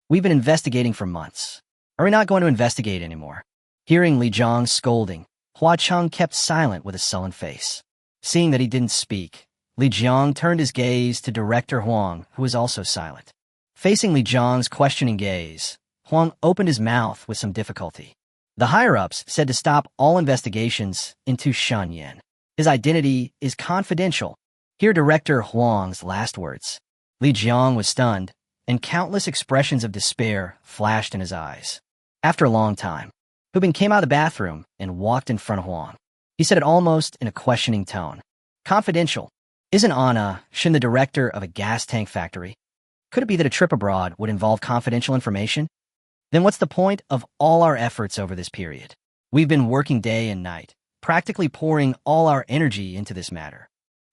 We've been investigating for months. Are we not going to investigate anymore?" Hearing Li Jiang's scolding, Hua Cheng kept silent with a sullen face. Seeing that he didn't speak, Li Jiang turned his gaze to Director Huang, who was also silent. Facing Li Jiang's questioning gaze, Huang opened his mouth with some difficulty. The higher-ups said to stop all investigations into Xinyan. His identity is confidential. Hear Director Huang's last words. Li Jiang was stunned, and countless expressions of despair flashed in his eyes. After a long time, Hubin came out of the bathroom and walked in front of Huang. He said it almost in a questioning tone. "Confidential. Isn't Anna Shin the director of a gas tank factory? Could it be that a trip abroad would involve confidential information? Then what's the point of all our efforts over this period? We've been working day and night, practically pouring all our energy into this matter.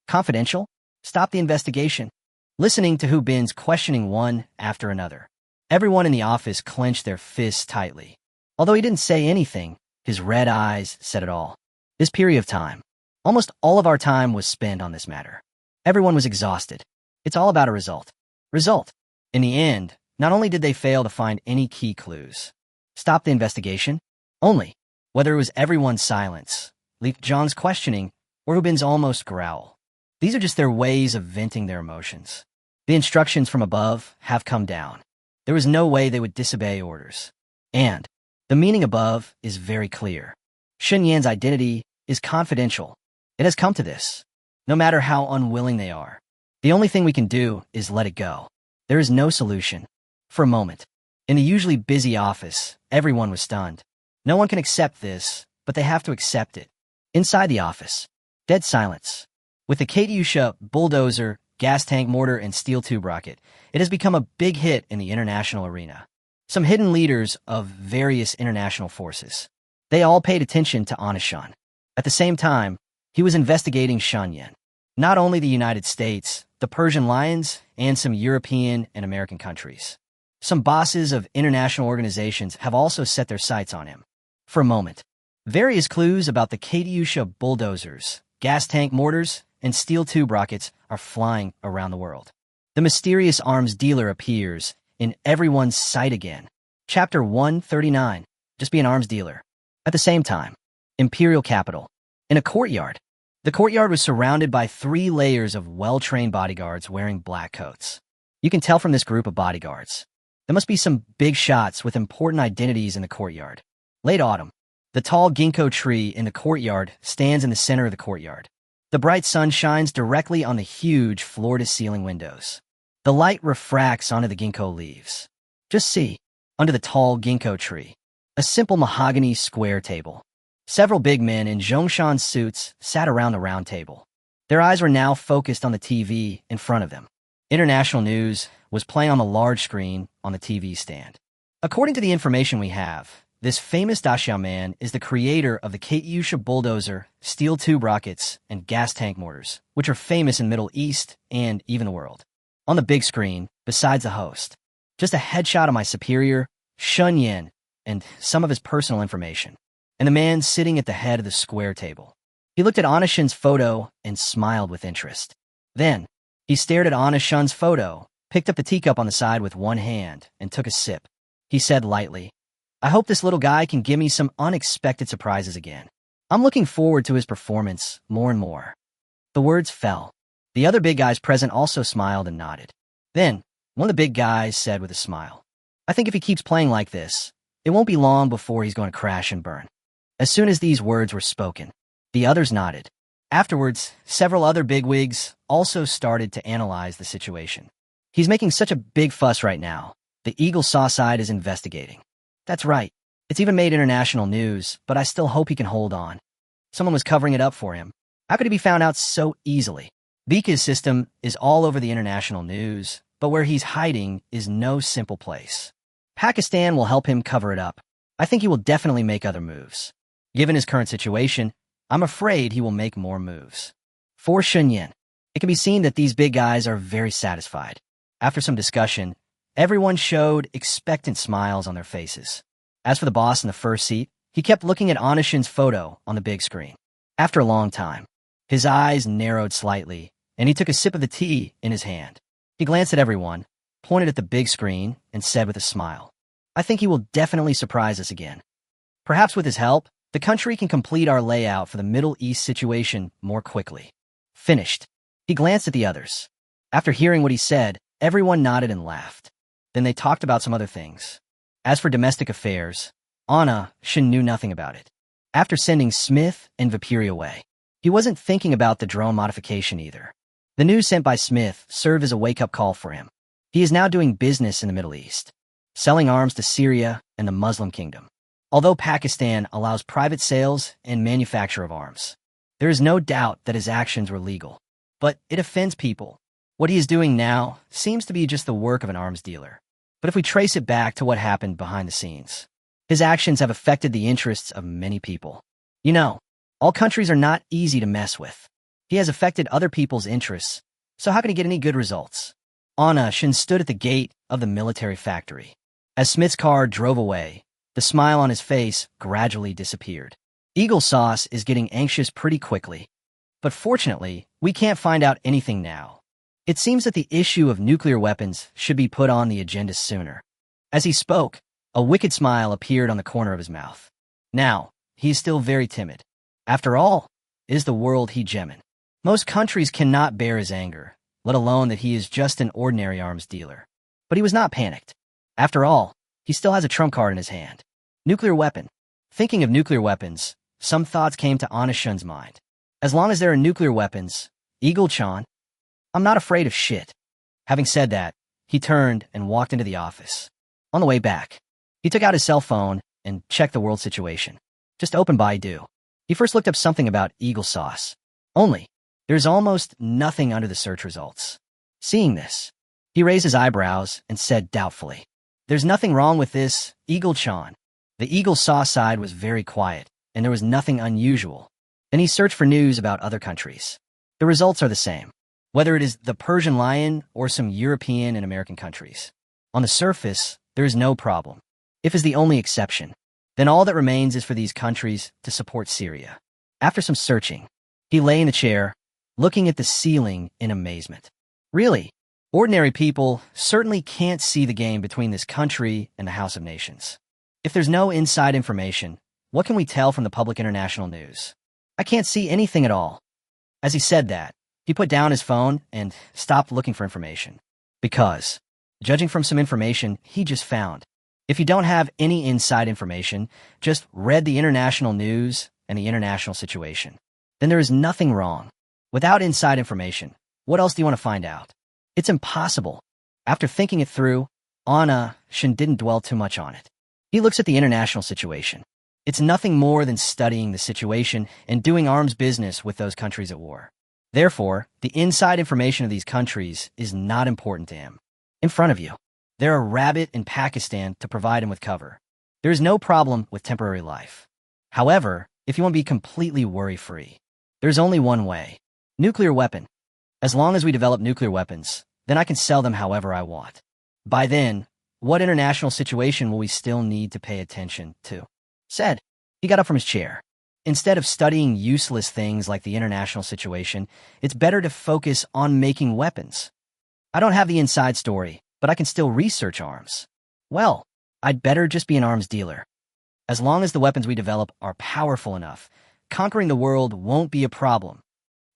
Confidential? Stop the investigation." Listening to Hu Bin's questioning one after another, everyone in the office clenched their fists tightly. Although he didn't say anything, his red eyes said it all. This period of time, almost all of our time was spent on this matter. Everyone was exhausted. It's all about a result. Result. In the end, not only did they fail to find any key clues, stop the investigation, only, whether it was everyone's silence, Li Jiang's questioning, or Hu Bin's almost growl. These are just their ways of venting their emotions. The instructions from above have come down. There was no way they would disobey orders. And the meaning above is very clear. Xinyan's identity is confidential. It has come to this. No matter how unwilling they are, the only thing we can do is let it go. There is no solution. For a moment, in the usually busy office, everyone was stunned. No one can accept this, but they have to accept it. Inside the office, dead silence. With the Katyusha bulldozer, gas tank mortar, and steel tube rocket, it has become a big hit in the international arena. Some hidden leaders of various international forces. They all paid attention to Anishan. At the same time, he was investigating Xinyan. Not only the United States, the Persian Lions, and some European and American countries. Some bosses of international organizations have also set their sights on him. for a moment. Various clues about the Katyusha bulldozers, gas tank mortars, and steel tube rockets are flying around the world. The mysterious arms dealer appears in everyone's sight again. Chapter 139. Just be an arms dealer. At the same time, imperial capital. In a courtyard. The courtyard was surrounded by 3 layers of well-trained bodyguards wearing black coats. You can tell from this group of bodyguards. There must be some big shots with important identities in the courtyard. Late autumn. The tall ginkgo tree in the courtyard stands in the center of the courtyard. The bright sun shines directly on the huge floor-to-ceiling windows. The light refracts onto the ginkgo leaves. Just see, under the tall ginkgo tree, a simple mahogany square table. Several big men in Zhongshan suits sat around the round table. Their eyes were now focused on the TV in front of them. International news was playing on the large screen on the TV stand. According to the information we have, this famous daxiao man is the creator of the Katyusha bulldozer, steel tube rockets, and gas tank mortars, which are famous in the Middle East and even the world. On the big screen, besides the host, just a headshot of my superior, Shun Yin, and some of his personal information, and the man sitting at the head of the square table. He looked at Anna Shin's photo and smiled with interest. Then, he stared at Anna Shin's photo, picked up the teacup on the side with one hand, and took a sip. He said lightly, "I hope this little guy can give me some unexpected surprises again. I'm looking forward to his performance more and more." The words fell. The other big guys present also smiled and nodded. Then, one of the big guys said with a smile, "I think if he keeps playing like this, it won't be long before he's going to crash and burn." As soon as these words were spoken, the others nodded. Afterwards, several other bigwigs also started to analyze the situation. "He's making such a big fuss right now. The Eagle Saw side is investigating." "That's right. It's even made international news, but I still hope he can hold on. Someone was covering it up for him. How could he be found out so easily? Vika's system is all over the international news, but where he's hiding is no simple place. Pakistan will help him cover it up. I think he will definitely make other moves. Given his current situation, I'm afraid he will make more moves." For Shunyin, it can be seen that these big guys are very satisfied. After some discussion, everyone showed expectant smiles on their faces. As for the boss in the first seat, he kept looking at Anna Shin's photo on the big screen. After a long time, his eyes narrowed slightly, and he took a sip of the tea in his hand. He glanced at everyone, pointed at the big screen, and said with a smile, "I think he will definitely surprise us again. Perhaps with his help, the country can complete our layout for the Middle East situation more quickly." Finished. He glanced at the others. After hearing what he said, everyone nodded and laughed. Then they talked about some other things. As for domestic affairs, Anna Shin knew nothing about it. After sending Smith and Vipiri away, he wasn't thinking about the drone modification either. The news sent by Smith served as a wake-up call for him. He is now doing business in the Middle East, selling arms to Syria and the Muslim Kingdom. Although Pakistan allows private sales and manufacture of arms, there is no doubt that his actions were legal. But it offends people. What he is doing now seems to be just the work of an arms dealer. But if we trace it back to what happened behind the scenes, his actions have affected the interests of many people. You know, all countries are not easy to mess with. He has affected other people's interests, so how can he get any good results? Anna Shin stood at the gate of the military factory. As Smith's car drove away, the smile on his face gradually disappeared. Eagle Sauce is getting anxious pretty quickly. But fortunately, we can't find out anything now. It seems that the issue of nuclear weapons should be put on the agenda sooner. As he spoke, a wicked smile appeared on the corner of his mouth. Now, he is still very timid. After all, it is the world he gemin. Most countries cannot bear his anger, let alone that he is just an ordinary arms dealer. But he was not panicked. After all, he still has a trump card in his hand. Nuclear weapon. Thinking of nuclear weapons, some thoughts came to Anna Shun's mind. As long as there are nuclear weapons, Eagle-chan, I'm not afraid of shit. Having said that, he turned and walked into the office. On the way back, he took out his cell phone and checked the world situation. Just open Baidu. He first looked up something about Eagle Sauce. Only, there's almost nothing under the search results. Seeing this, he raised his eyebrows and said doubtfully, "There's nothing wrong with this, Eagle-chan." The Eagle Sauce side was very quiet, and there was nothing unusual. Then he searched for news about other countries. The results are the same, whether it is the Persian lion or some European and American countries. On the surface, there is no problem. If is the only exception. Then all that remains is for these countries to support Syria. After some searching, he lay in the chair, looking at the ceiling in amazement. Really, ordinary people certainly can't see the game between this country and the House of Nations. If there's no inside information, what can we tell from the public international news? I can't see anything at all. As he said that, he put down his phone and stopped looking for information. Because, judging from some information he just found, if you don't have any inside information, just read the international news and the international situation, then there is nothing wrong. Without inside information, what else do you want to find out? It's impossible. After thinking it through, Shin didn't dwell too much on it. He looks at the international situation. It's nothing more than studying the situation and doing arms business with those countries at war. Therefore, the inside information of these countries is not important to him. In front of you, there are Rabbit and Pakistan to provide him with cover. There is no problem with temporary life. However, if you want to be completely worry-free, there's only one way. Nuclear weapon. As long as we develop nuclear weapons, then I can sell them however I want. By then, what international situation will we still need to pay attention to? Said. He got up from his chair. Instead of studying useless things like the international situation, it's better to focus on making weapons. I don't have the inside story, but I can still research arms. Well, I'd better just be an arms dealer. As long as the weapons we develop are powerful enough, conquering the world won't be a problem.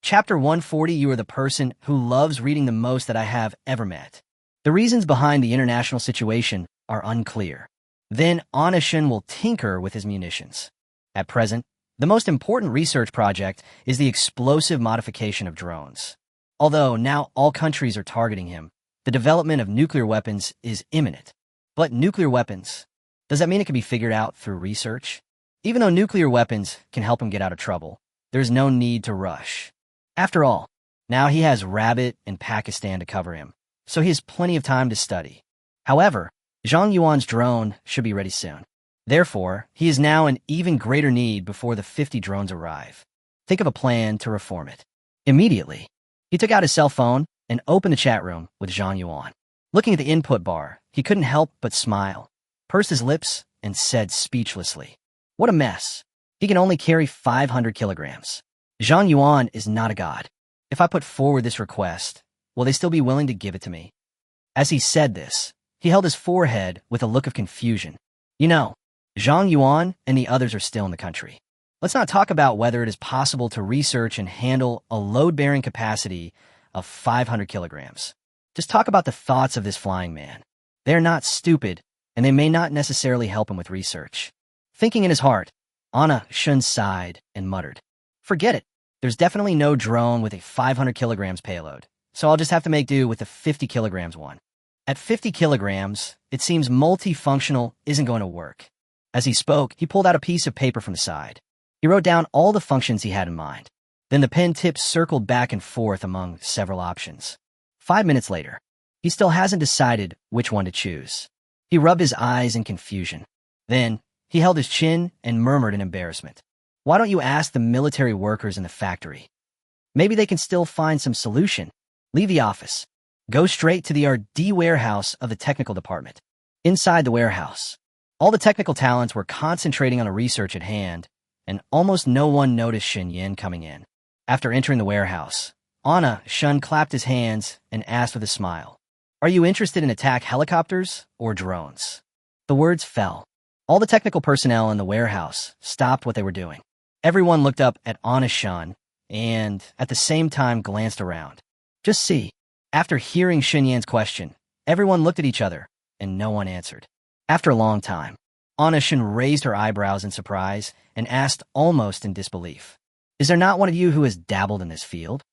Chapter 140. You are the person who loves reading the most that I have ever met. The reasons behind the international situation are unclear. Then Shin will tinker with his munitions. At present, the most important research project is the explosive modification of drones. Although now all countries are targeting him, the development of nuclear weapons is imminent. But nuclear weapons, does that mean it can be figured out through research? Even though nuclear weapons can help him get out of trouble, there's no need to rush. After all, now he has Rabbit and Pakistan to cover him, so he has plenty of time to study. However, Zhang Yuan's drone should be ready soon. Therefore, he is now in even greater need before the 50 drones arrive. Think of a plan to reform it. Immediately, he took out his cell phone and opened the chat room with Zhang Yuan. Looking at the input bar, he couldn't help but smile, pursed his lips, and said speechlessly, "What a mess. He can only carry 500 kilograms. Zhang Yuan is not a god. If I put forward this request, will they still be willing to give it to me?" As he said this, he held his forehead with a look of confusion. You know, Zhang Yuan and the others are still in the country. Let's not talk about whether it is possible to research and handle a load-bearing capacity of 500 kilograms. Just talk about the thoughts of this flying man. They're not stupid, and they may not necessarily help him with research. Thinking in his heart, Shin sighed and muttered, "Forget it. There's definitely no drone with a 500 kilograms payload, so I'll just have to make do with the 50 kilograms one." At 50 kilograms, it seems multifunctional isn't going to work. As he spoke, he pulled out a piece of paper from the side. He wrote down all the functions he had in mind. Then the pen tips circled back and forth among several options. 5 minutes later, he still hasn't decided which one to choose. He rubbed his eyes in confusion. Then, he held his chin and murmured in embarrassment. "Why don't you ask the military workers in the factory? Maybe they can still find some solution." Leave the office. Go straight to the R&D warehouse of the technical department. Inside the warehouse, all the technical talents were concentrating on a research at hand, and almost no one noticed Shin Yin coming in. After entering the warehouse, Shin clapped his hands and asked with a smile, "Are you interested in attack helicopters or drones?" The words fell. All the technical personnel in the warehouse stopped what they were doing. Everyone looked up at Shin and, at the same time, glanced around. Just see. After hearing Shin Yan's question, everyone looked at each other, and no one answered. After a long time, Shin raised her eyebrows in surprise and asked almost in disbelief, "Is there not one of you who has dabbled in this field?"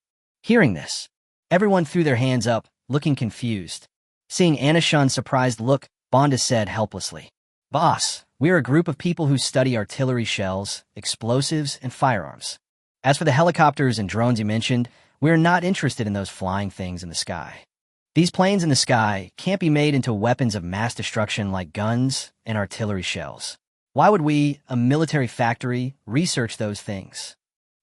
Hearing this, everyone threw their hands up, looking confused. Seeing Shin's surprised look, Bonda said helplessly, "Boss, we are a group of people who study artillery shells, explosives, and firearms. As for the helicopters and drones you mentioned, we're not interested in those flying things in the sky. These planes in the sky can't be made into weapons of mass destruction like guns and artillery shells. Why would we, a military factory, research those things?"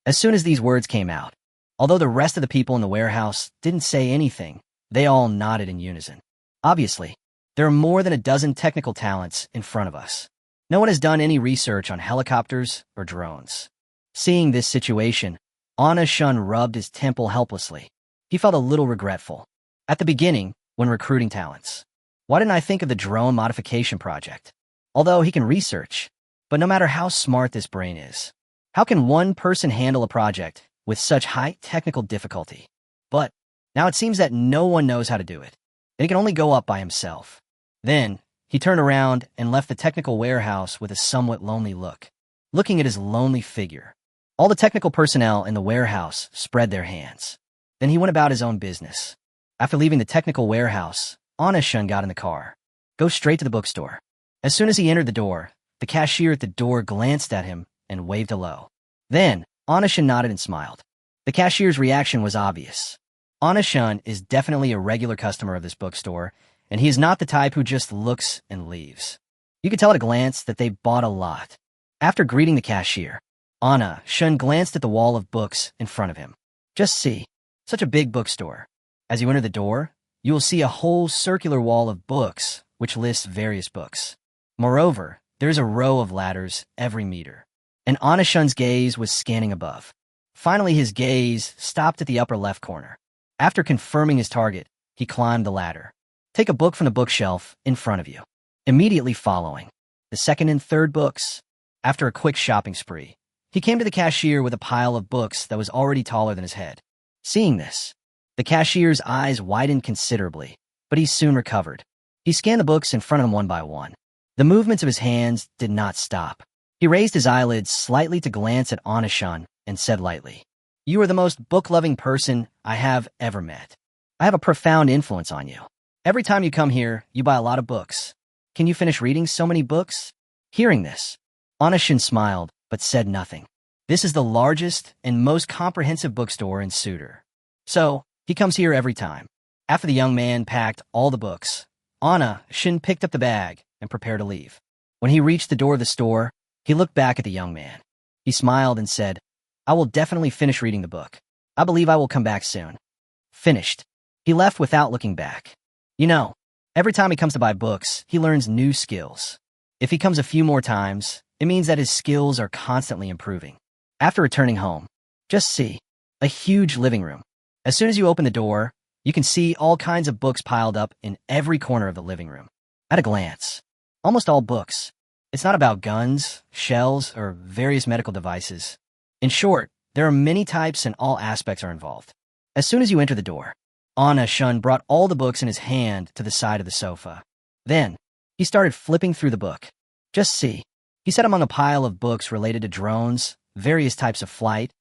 As soon as these words came out, although the rest of the people in the warehouse didn't say anything, they all nodded in unison. Obviously, there are more than a dozen technical talents in front of us. No one has done any research on helicopters or drones. Seeing this situation, Anna Shun rubbed his temple helplessly. He felt a little regretful. At the beginning, when recruiting talents, why didn't I think of the drone modification project? Although he can research, but no matter how smart this brain is, how can one person handle a project with such high technical difficulty? But now it seems that no one knows how to do it, and he can only go up by himself. Then, he turned around and left the technical warehouse with a somewhat lonely look, looking at his lonely figure. All the technical personnel in the warehouse spread their hands. Then he went about his own business. After leaving the technical warehouse, Anna-shun got in the car. Go straight to the bookstore. As soon as he entered the door, the cashier at the door glanced at him and waved hello. Then, Anna-shun nodded and smiled. The cashier's reaction was obvious. Anna-shun is definitely a regular customer of this bookstore, and he is not the type who just looks and leaves. You could tell at a glance that they bought a lot. After greeting the cashier, Anna-shun glanced at the wall of books in front of him. Just see, such a big bookstore. As you enter the door, you will see a whole circular wall of books, which lists various books. Moreover, there is a row of ladders every meter. And Anna-shun's gaze was scanning above. Finally, his gaze stopped at the upper left corner. After confirming his target, he climbed the ladder. Take a book from the bookshelf in front of you. Immediately following, the second and third books. After a quick shopping spree, he came to the cashier with a pile of books that was already taller than his head. Seeing this, the cashier's eyes widened considerably, but he soon recovered. He scanned the books in front of him one by one. The movements of his hands did not stop. He raised his eyelids slightly to glance at Anna-shun and said lightly, "You are the most book-loving person I have ever met. I have a profound influence on you. Every time you come here, you buy a lot of books. Can you finish reading so many books?" Hearing this, Anna-shun smiled but said nothing. This is the largest and most comprehensive bookstore in Sutor. So, he comes here every time. After the young man packed all the books, Anna-shun picked up the bag and prepared to leave. When he reached the door of the store, he looked back at the young man. He smiled and said, "I will definitely finish reading the book. I believe I will come back soon." Finished. He left without looking back. You know, every time he comes to buy books, he learns new skills. If he comes a few more times, it means that his skills are constantly improving. After returning home, just see, a huge living room. As soon as you open the door, you can see all kinds of books piled up in every corner of the living room. At a glance, almost all books. It's not about guns, shells, or various medical devices. In short, there are many types and all aspects are involved. As soon as you enter the door, Anna-shun brought all the books in his hand to the side of the sofa. Then, he started flipping through the book. Just see, he sat among a pile of books related to drones, various types of flight,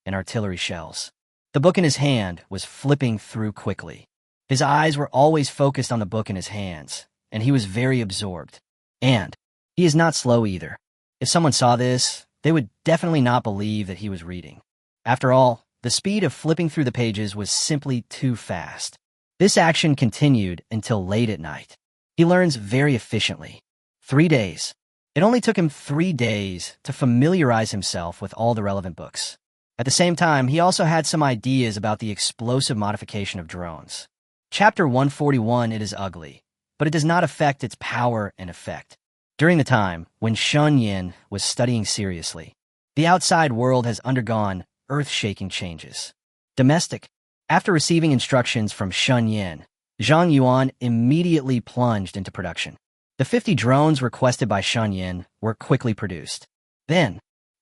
and artillery shells. The book in his hand was flipping through quickly. His eyes were always focused on the book in his hands, and he was very absorbed. And he is not slow either. If someone saw this, they would definitely not believe that he was reading. After all, the speed of flipping through the pages was simply too fast. This action continued until late at night. He learns very efficiently. 3 days. It only took him 3 days to familiarize himself with all the relevant books. At the same time, he also had some ideas about the explosive modification of drones. Chapter 141, it is ugly, but it does not affect its power and effect. During the time when Shun Yin was studying seriously, the outside world has undergone earth-shaking changes. Domestic. After receiving instructions from Shun Yin, Zhang Yuan immediately plunged into production. The 50 drones requested by Shun Yin were quickly produced. He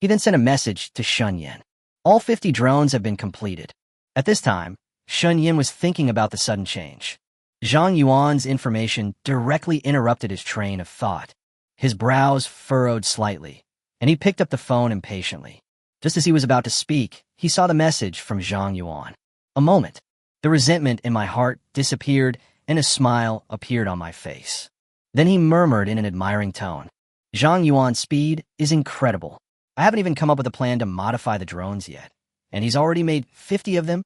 then sent a message to Shun Yin. All 50 drones have been completed. At this time, Shun Yin was thinking about the sudden change. Zhang Yuan's information directly interrupted his train of thought. His brows furrowed slightly, and he picked up the phone impatiently. Just as he was about to speak, he saw the message from Zhang Yuan. A moment. The resentment in my heart disappeared, and a smile appeared on my face. Then he murmured in an admiring tone, "Zhang Yuan's speed is incredible. I haven't even come up with a plan to modify the drones yet, and he's already made 50 of them.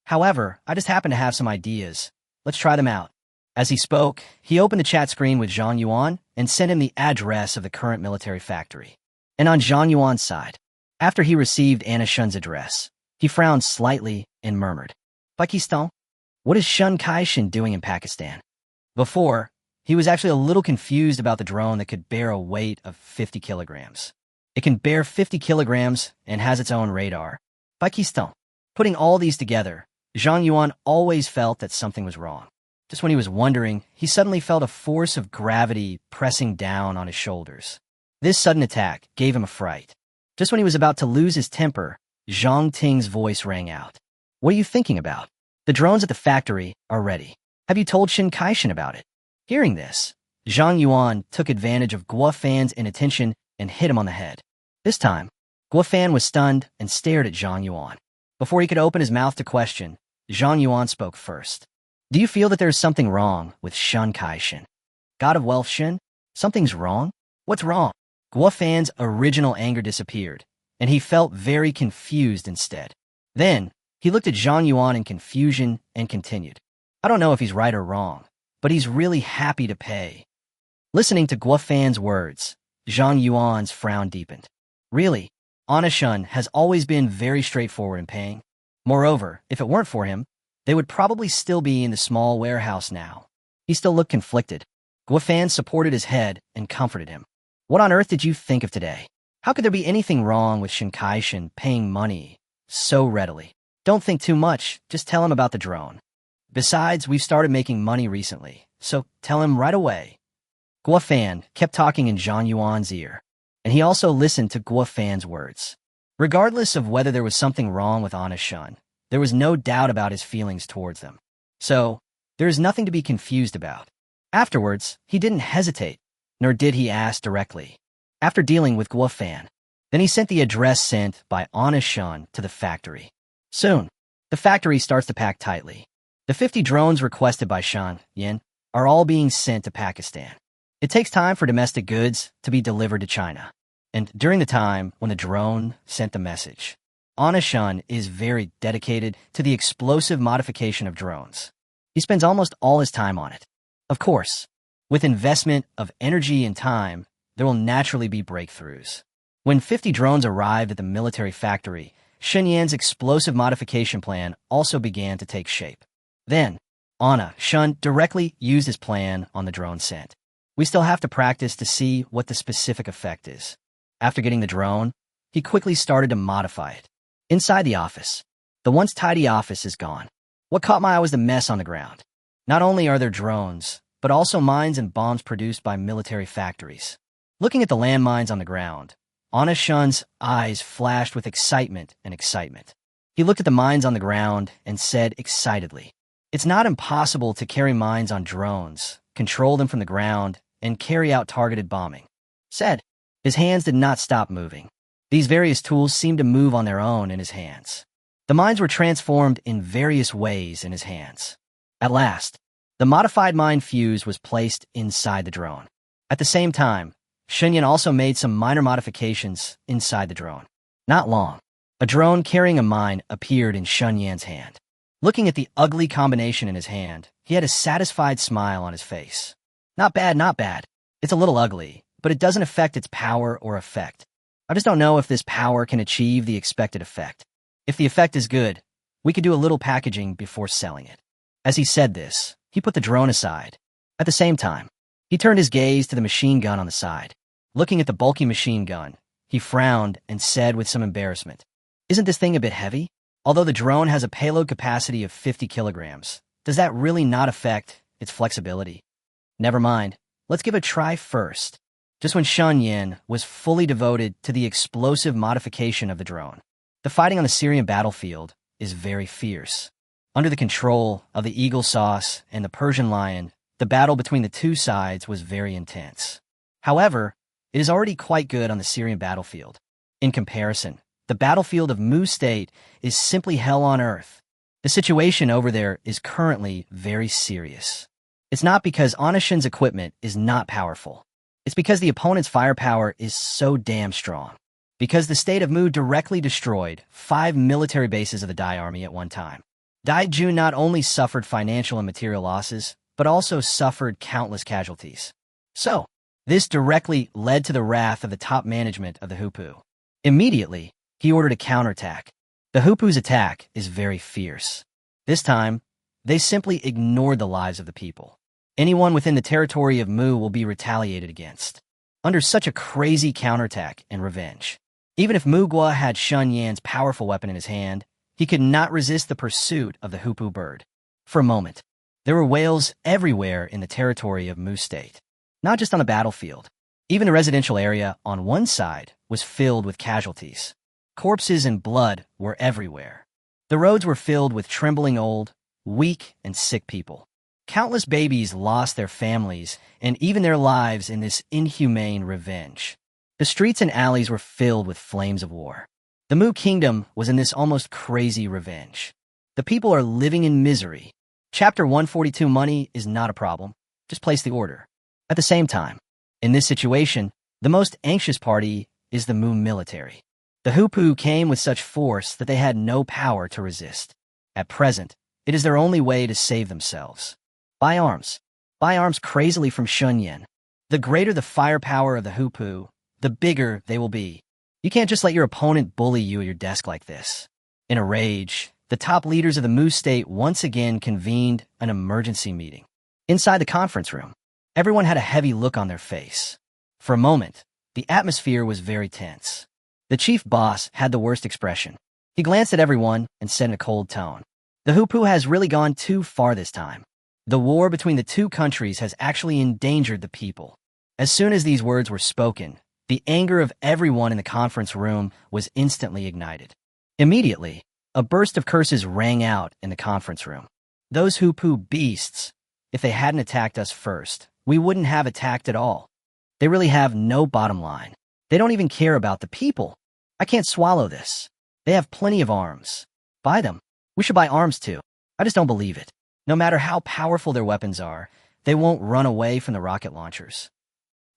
However, I just happen to have some ideas. Let's try them out." As he spoke, he opened the chat screen with Zhang Yuan and sent him the address of the current military factory. And on Zhang Yuan's side, after he received Anna-shun's address, he frowned slightly and murmured, "Pakistan? What is Shun Kai-shin doing in Pakistan?" Before, He was actually a little confused about the drone that could bear a weight of 50 kilograms. It can bear 50 kilograms and has its own radar. Pakistan. Putting all these together, Zhang Yuan always felt that something was wrong. Just when he was wondering, he suddenly felt a force of gravity pressing down on his shoulders. This sudden attack gave him a fright. Just when he was about to lose his temper, Zhang Ting's voice rang out. What are you thinking about? The drones at the factory are ready. Have you told Shin Kaishan about it? Hearing this, Zhang Yuan took advantage of Guo Fan's inattention and hit him on the head. This time, Guo Fan was stunned and stared at Zhang Yuan. Before he could open his mouth to question, Zhang Yuan spoke first. Do you feel that there is something wrong with Shin Kaishan? God of Wealth Shin? Something's wrong? What's wrong? Guo Fan's original anger disappeared, and he felt very confused instead. Then, he looked at Zhang Yuan in confusion and continued. I don't know if he's right or wrong, but he's really happy to pay. Listening to Guo Fan's words, Zhang Yuan's frown deepened. Really, Shun has always been very straightforward in paying. Moreover, if it weren't for him, they would probably still be in the small warehouse now. He still looked conflicted. Guo Fan supported his head and comforted him. What on earth did you think of today? How could there be anything wrong with Shin Kaishan paying money so readily? Don't think too much, just tell him about the drone. Besides, we've started making money recently, so tell him right away. Guo Fan kept talking in Zhang Yuan's ear, and he also listened to Guo Fan's words. Regardless of whether there was something wrong with Shun, there was no doubt about his feelings towards them. So, there is nothing to be confused about. Afterwards, he didn't hesitate, nor did he ask directly. After dealing with Guo Fan, then he sent the address sent by Shun to the factory. Soon, the factory starts to pack tightly. The 50 drones requested by Shan Yin are all being sent to Pakistan. It takes time for domestic goods to be delivered to China. And during the time when the drone sent the message, Shun is very dedicated to the explosive modification of drones. He spends almost all his time on it. Of course, with investment of energy and time, there will naturally be breakthroughs. When 50 drones arrived at the military factory, Shen Yan's explosive modification plan also began to take shape. Then, Shun directly used his plan on the drone sent. We still have to practice to see what the specific effect is. After getting the drone, he quickly started to modify it. Inside the office, the once tidy office is gone. What caught my eye was the mess on the ground. Not only are there drones, but also mines and bombs produced by military factories. Looking at the landmines on the ground, Shun's eyes flashed with excitement. He looked at the mines on the ground and said excitedly, "It's not impossible to carry mines on drones, control them from the ground, and carry out targeted bombing." Said. His hands did not stop moving. These various tools seemed to move on their own in his hands. The mines were transformed in various ways in his hands. At last, the modified mine fuse was placed inside the drone. At the same time, Shenyan also made some minor modifications inside the drone. Not long, a drone carrying a mine appeared in Shunyan's hand. Looking at the ugly combination in his hand, he had a satisfied smile on his face. Not bad. It's a little ugly, but it doesn't affect its power or effect. I just don't know if this power can achieve the expected effect. If the effect is good, we could do a little packaging before selling it. As he said this, he put the drone aside. At the same time, he turned his gaze to the machine gun on the side. Looking at the bulky machine gun, he frowned and said with some embarrassment, "Isn't this thing a bit heavy? Although the drone has a payload capacity of 50 kilograms, does that really not affect its flexibility? Never mind, let's give it a try first." Just when Shen Yan was fully devoted to the explosive modification of the drone, the fighting on the Syrian battlefield is very fierce. Under the control of the Eagle Sauce and the Persian Lion, the battle between the two sides was very intense. However, it is already quite good on the Syrian battlefield. In comparison, the battlefield of Mu State is simply hell on earth. The situation over there is currently very serious. It's not because Onashin's equipment is not powerful. It's because the opponent's firepower is so damn strong. Because the state of Mu directly destroyed 5 military bases of the Dai army at one time. Dai Jun not only suffered financial and material losses, but also suffered countless casualties. So, this directly led to the wrath of the top management of the Hupu. Immediately, he ordered a counterattack. The Hupu's attack is very fierce. This time, they simply ignored the lives of the people. Anyone within the territory of Mu will be retaliated against. Under such a crazy counterattack and revenge. Even if Mugwa had Shun Yan's powerful weapon in his hand, he could not resist the pursuit of the hoopoe bird. For a moment, there were wails everywhere in the territory of Mu State. Not just on the battlefield. Even the residential area on one side was filled with casualties. Corpses and blood were everywhere. The roads were filled with trembling old, weak, and sick people. Countless babies lost their families and even their lives in this inhumane revenge. The streets and alleys were filled with flames of war. The Mu Kingdom was in this almost crazy revenge. The people are living in misery. Chapter 142 money is not a problem. Just place the order. At the same time, in this situation, the most anxious party is the Mu military. The hoopoe came with such force that they had no power to resist. At present, it is their only way to save themselves. Buy arms. Buy arms crazily from Shun Yan. The greater the firepower of the hoopoe, the bigger they will be. You can't just let your opponent bully you at your desk like this. In a rage, the top leaders of the Mu State once again convened an emergency meeting. Inside the conference room, everyone had a heavy look on their face. For a moment, the atmosphere was very tense. The chief boss had the worst expression. He glanced at everyone and said in a cold tone, "The hoopoe has really gone too far this time. The war between the two countries has actually endangered the people." As soon as these words were spoken, the anger of everyone in the conference room was instantly ignited. Immediately, a burst of curses rang out in the conference room. Those hoopoe beasts! If they hadn't attacked us first, we wouldn't have attacked at all. They really have no bottom line. They don't even care about the people. I can't swallow this. They have plenty of arms. Buy them. We should buy arms too. I just don't believe it. No matter how powerful their weapons are, they won't run away from the rocket launchers.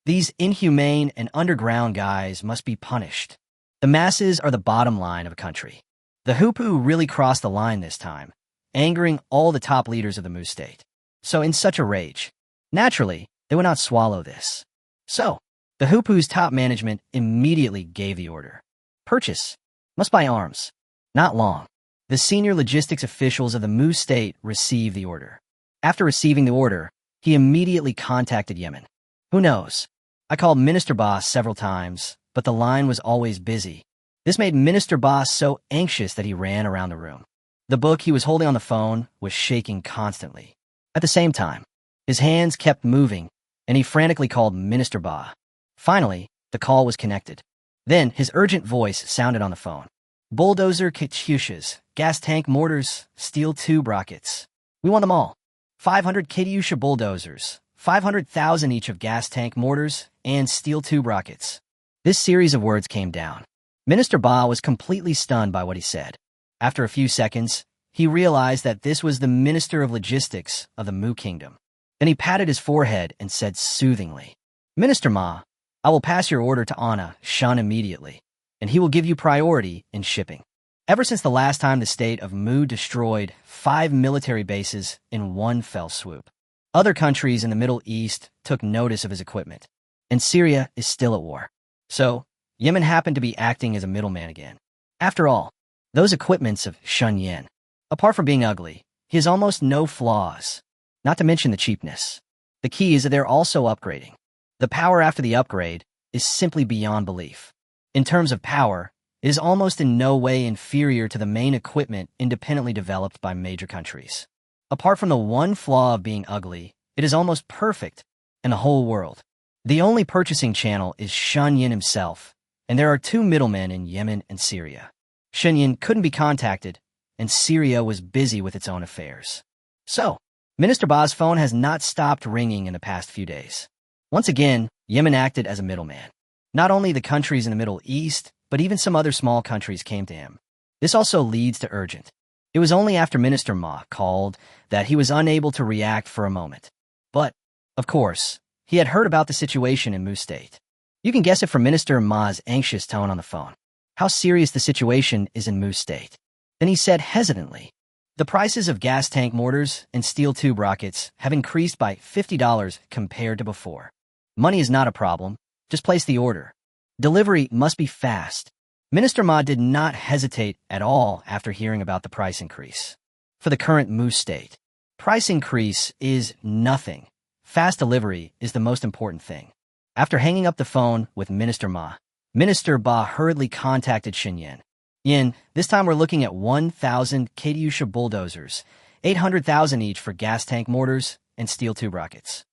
These inhumane and underground guys must be punished. The masses are the bottom line of a country. The hoopoe really crossed the line this time, angering all the top leaders of the Mu State. So in such a rage, naturally, they would not swallow this. So, the hoopoe's top management immediately gave the order. Purchase. Must buy arms. Not long. The senior logistics officials of the Mu State received the order. After receiving the order, he immediately contacted Yemen. Who knows? I called Minister Boss several times, but the line was always busy. This made Minister Boss so anxious that he ran around the room. The book he was holding on the phone was shaking constantly. At the same time, his hands kept moving, and he frantically called Minister Ba. Finally, the call was connected. Then his urgent voice sounded on the phone. Bulldozer Katyushas, gas tank mortars, steel tube rockets. We want them all. 500 Katyusha bulldozers, 500,000 each of gas tank mortars, and steel tube rockets. This series of words came down. Minister Ba was completely stunned by what he said. After a few seconds, he realized that this was the Minister of Logistics of the Mu Kingdom. Then he patted his forehead and said soothingly, "Minister Ma, I will pass your order to Anna Shun immediately, and he will give you priority in shipping." Ever since the last time the state of Mu destroyed 5 military bases in one fell swoop, other countries in the Middle East took notice of his equipment, and Syria is still at war. So, Yemen happened to be acting as a middleman again. After all, those equipments of Shun Yan, apart from being ugly, he has almost no flaws, not to mention the cheapness. The key is that they're also upgrading. The power after the upgrade is simply beyond belief. In terms of power, it is almost in no way inferior to the main equipment independently developed by major countries. Apart from the one flaw of being ugly, it is almost perfect in the whole world. The only purchasing channel is Shun Yan himself, and there are 2 middlemen in Yemen and Syria. Shun Yan couldn't be contacted, and Syria was busy with its own affairs. So, Minister Ba's phone has not stopped ringing in the past few days. Once again, Yemen acted as a middleman. Not only the countries in the Middle East, but even some other small countries came to him. This also leads to urgent. It was only after Minister Ma called that he was unable to react for a moment. But, of course, he had heard about the situation in Mu State. You can guess it from Minister Ma's anxious tone on the phone. How serious the situation is in Mu State. Then he said hesitantly, "The prices of gas tank mortars and steel tube rockets have increased by $50 compared to before. Money is not a problem. Just place the order. Delivery must be fast." Minister Ma did not hesitate at all after hearing about the price increase. For the current Mu State, price increase is nothing. Fast delivery is the most important thing. After hanging up the phone with Minister Ma, Minister Ba hurriedly contacted Shen Yin. This time we're looking at 1,000 Katyusha bulldozers, 800,000 each for gas tank mortars and steel tube rockets.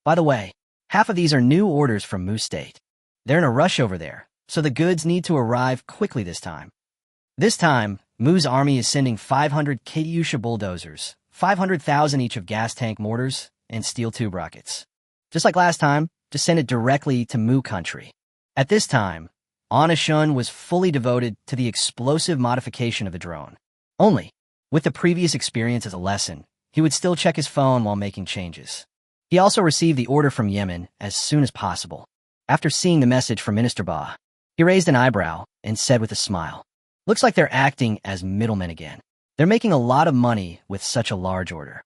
By the way, half of these are new orders from Mu State. They're in a rush over there, so the goods need to arrive quickly this time. This time, Mu's army is sending 500 Katyusha bulldozers, 500,000 each of gas tank mortars and steel tube rockets. Just like last time, just send it directly to Mu country. At this time, Anna Shun was fully devoted to the explosive modification of the drone. Only, with the previous experience as a lesson, he would still check his phone while making changes. He also received the order from Yemen as soon as possible. After seeing the message from Minister Ba, he raised an eyebrow and said with a smile, "Looks like they're acting as middlemen again. They're making a lot of money with such a large order."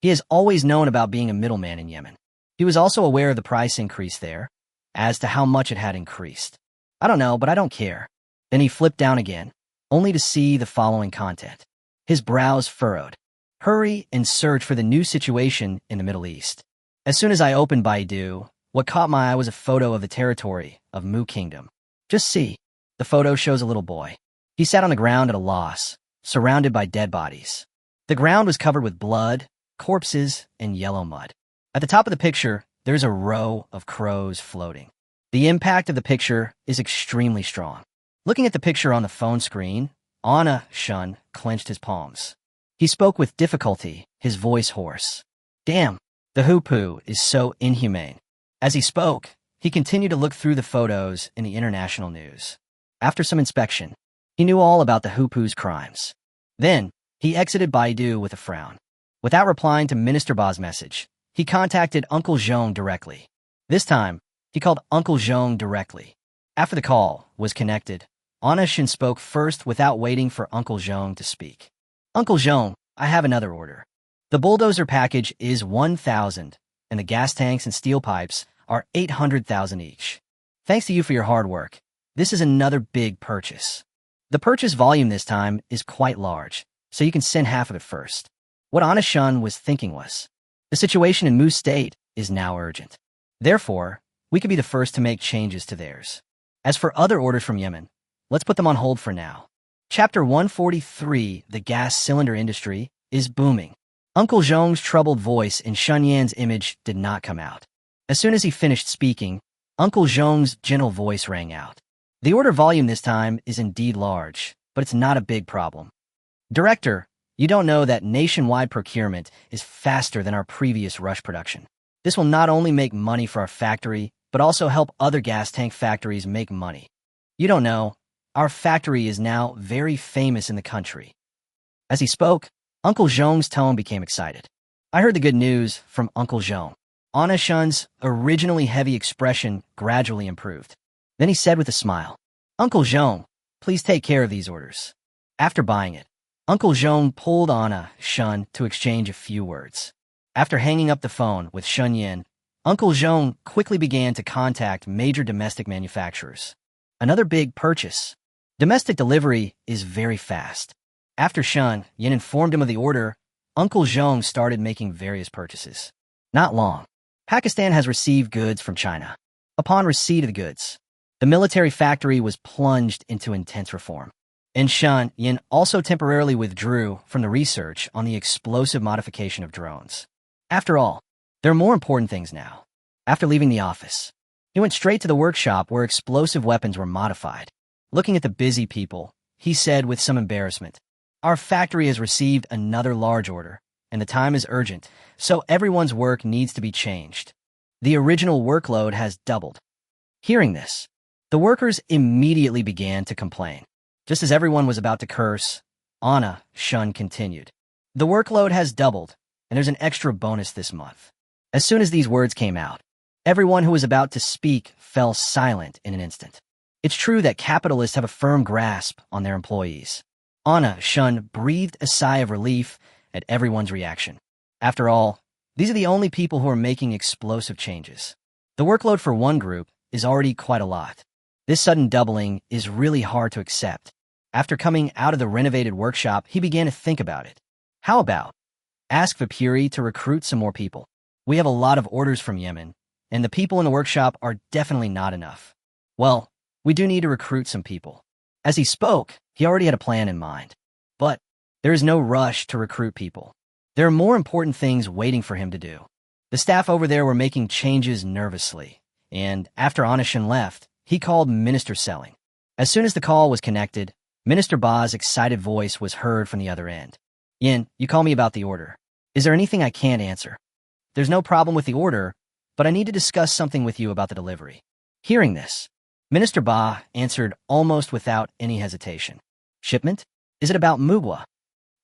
He has always known about being a middleman in Yemen. He was also aware of the price increase there, as to how much it had increased. "I don't know, but I don't care." Then he flipped down again, only to see the following content. His brows furrowed. "Hurry and search for the new situation in the Middle East." As soon as I opened Baidu, what caught my eye was a photo of the territory of Mu Kingdom. Just see. The photo shows a little boy. He sat on the ground at a loss, surrounded by dead bodies. The ground was covered with blood, corpses, and yellow mud. At the top of the picture, there's a row of crows floating. The impact of the picture is extremely strong. Looking at the picture on the phone screen, Anna Shun clenched his palms. He spoke with difficulty, his voice hoarse. "Damn, the hoopoo is so inhumane." As he spoke, he continued to look through the photos in the international news. After some inspection, he knew all about the hoopoo's crimes. Then, he exited Baidu with a frown. Without replying to Minister Ba's message, he contacted Uncle Zhong directly. This time, he called Uncle Zhong directly. After the call was connected, Anna Shin spoke first without waiting for Uncle Zhong to speak. "Uncle Zhong, I have another order. The bulldozer package is 1,000, and the gas tanks and steel pipes are 800,000 each. Thanks to you for your hard work. This is another big purchase. The purchase volume this time is quite large, so you can send half of it first." What Anna Shun was thinking was, the situation in Mu State is now urgent. Therefore, we could be the first to make changes to theirs. As for other orders from Yemen, let's put them on hold for now. Chapter 143, The Gas Cylinder Industry, is booming. Uncle Zhong's troubled voice in Shun Yan's image did not come out. As soon as he finished speaking, Uncle Zhong's gentle voice rang out. The order volume this time is indeed large, but it's not a big problem. "Director, you don't know that nationwide procurement is faster than our previous rush production. This will not only make money for our factory, but also help other gas tank factories make money. You don't know, our factory is now very famous in the country." As he spoke, Uncle Zhong's tone became excited. I heard the good news from Uncle Zhong. Anna Shun's originally heavy expression gradually improved. Then he said with a smile, "Uncle Zhong, please take care of these orders." After buying it, Uncle Zhong pulled Anna Shun to exchange a few words. After hanging up the phone with Shun Yin, Uncle Zhong quickly began to contact major domestic manufacturers. Another big purchase. Domestic delivery is very fast. After Shun Yin informed him of the order, Uncle Zhong started making various purchases. Not long, Pakistan has received goods from China. Upon receipt of the goods, the military factory was plunged into intense reform. And Shun Yin also temporarily withdrew from the research on the explosive modification of drones. After all, there are more important things now. After leaving the office, he went straight to the workshop where explosive weapons were modified. Looking at the busy people, he said with some embarrassment, "Our factory has received another large order, and the time is urgent, so everyone's work needs to be changed. The original workload has doubled." Hearing this, the workers immediately began to complain. Just as everyone was about to curse, Anna Shun continued, "The workload has doubled, and there's an extra bonus this month." As soon as these words came out, everyone who was about to speak fell silent in an instant. It's true that capitalists have a firm grasp on their employees. Anna Shun breathed a sigh of relief at everyone's reaction. After all, these are the only people who are making explosive changes. The workload for one group is already quite a lot. This sudden doubling is really hard to accept. After coming out of the renovated workshop, he began to think about it. How about ask Vipuri to recruit some more people? We have a lot of orders from Yemen, and the people in the workshop are definitely not enough. Well, we do need to recruit some people. As he spoke, he already had a plan in mind. But there is no rush to recruit people. There are more important things waiting for him to do. The staff over there were making changes nervously, and after Anishin left, he called Minister Selling. As soon as the call was connected, Minister Ba's excited voice was heard from the other end. Yin, you call me about the order. Is there anything I can't answer? There's no problem with the order, but I need to discuss something with you about the delivery. Hearing this, Minister Ba answered almost without any hesitation. Shipment? Is it about manhwa?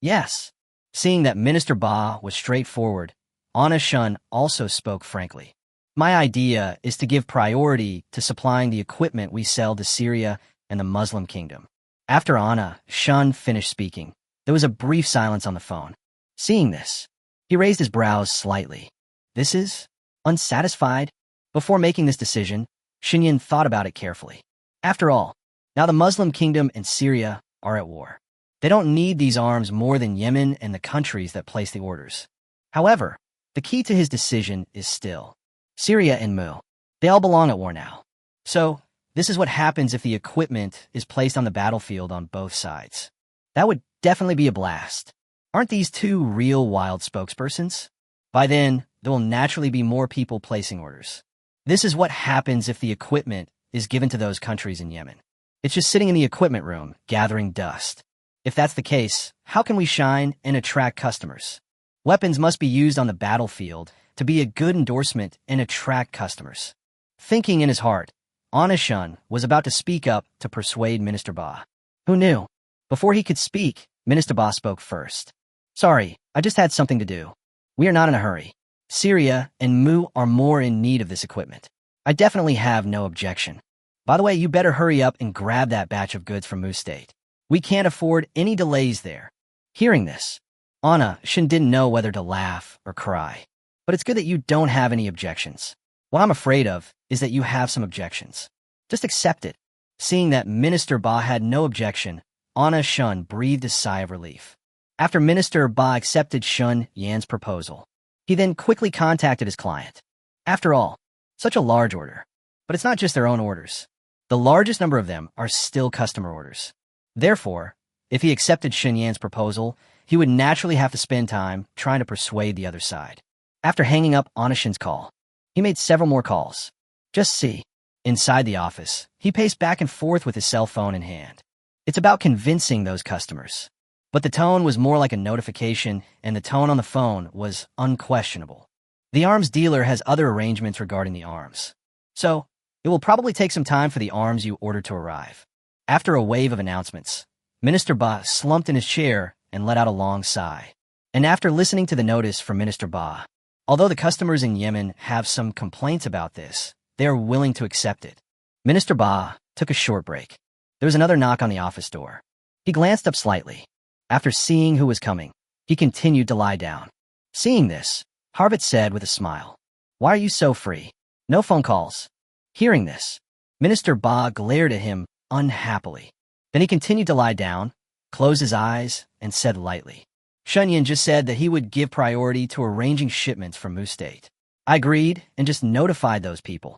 Yes. Seeing that Minister Ba was straightforward, Anna Shun also spoke frankly. My idea is to give priority to supplying the equipment we sell to Syria and the Muslim kingdom. After Anna Shun finished speaking, there was a brief silence on the phone. Seeing this, he raised his brows slightly. This is unsatisfied. Before making this decision, Xinyan thought about it carefully. After all, now the Muslim kingdom and Syria are at war. They don't need these arms more than Yemen and the countries that place the orders. However, the key to his decision is still Syria and Mu. They all belong at war now. So, this is what happens if the equipment is placed on the battlefield on both sides. That would definitely be a blast. Aren't these two real wild spokespersons? By then, there will naturally be more people placing orders. This is what happens if the equipment is given to those countries in Yemen. It's just sitting in the equipment room, gathering dust. If that's the case, how can we shine and attract customers? Weapons must be used on the battlefield to be a good endorsement and attract customers. Thinking in his heart, Anishun was about to speak up to persuade Minister Ba. Who knew? Before he could speak, Minister Ba spoke first. Sorry, I just had something to do. We are not in a hurry. Syria and Mu are more in need of this equipment. I definitely have no objection. By the way, you better hurry up and grab that batch of goods from Mu State. We can't afford any delays there. Hearing this, Anna Shin didn't know whether to laugh or cry. But it's good that you don't have any objections. What I'm afraid of is that you have some objections. Just accept it. Seeing that Minister Ba had no objection, Anna Shun breathed a sigh of relief. After Minister Ba accepted Shun Yan's proposal, he then quickly contacted his client. After all, such a large order. But it's not just their own orders. The largest number of them are still customer orders. Therefore, if he accepted Shun Yan's proposal, he would naturally have to spend time trying to persuade the other side. After hanging up Anna Shin's call, he made several more calls. Just see. Inside the office, he paced back and forth with his cell phone in hand. It's about convincing those customers. But the tone was more like a notification, and the tone on the phone was unquestionable. The arms dealer has other arrangements regarding the arms. So, it will probably take some time for the arms you ordered to arrive. After a wave of announcements, Minister Ba slumped in his chair and let out a long sigh. And after listening to the notice from Minister Ba, although the customers in Yemen have some complaints about this, they are willing to accept it. Minister Ba took a short break. There was another knock on the office door. He glanced up slightly. After seeing who was coming, he continued to lie down. Seeing this, Harbit said with a smile, "Why are you so free? No phone calls." Hearing this, Minister Ba glared at him unhappily. Then he continued to lie down, closed his eyes, and said lightly, "Shunyan just said that he would give priority to arranging shipments from Mu State. I agreed and just notified those people."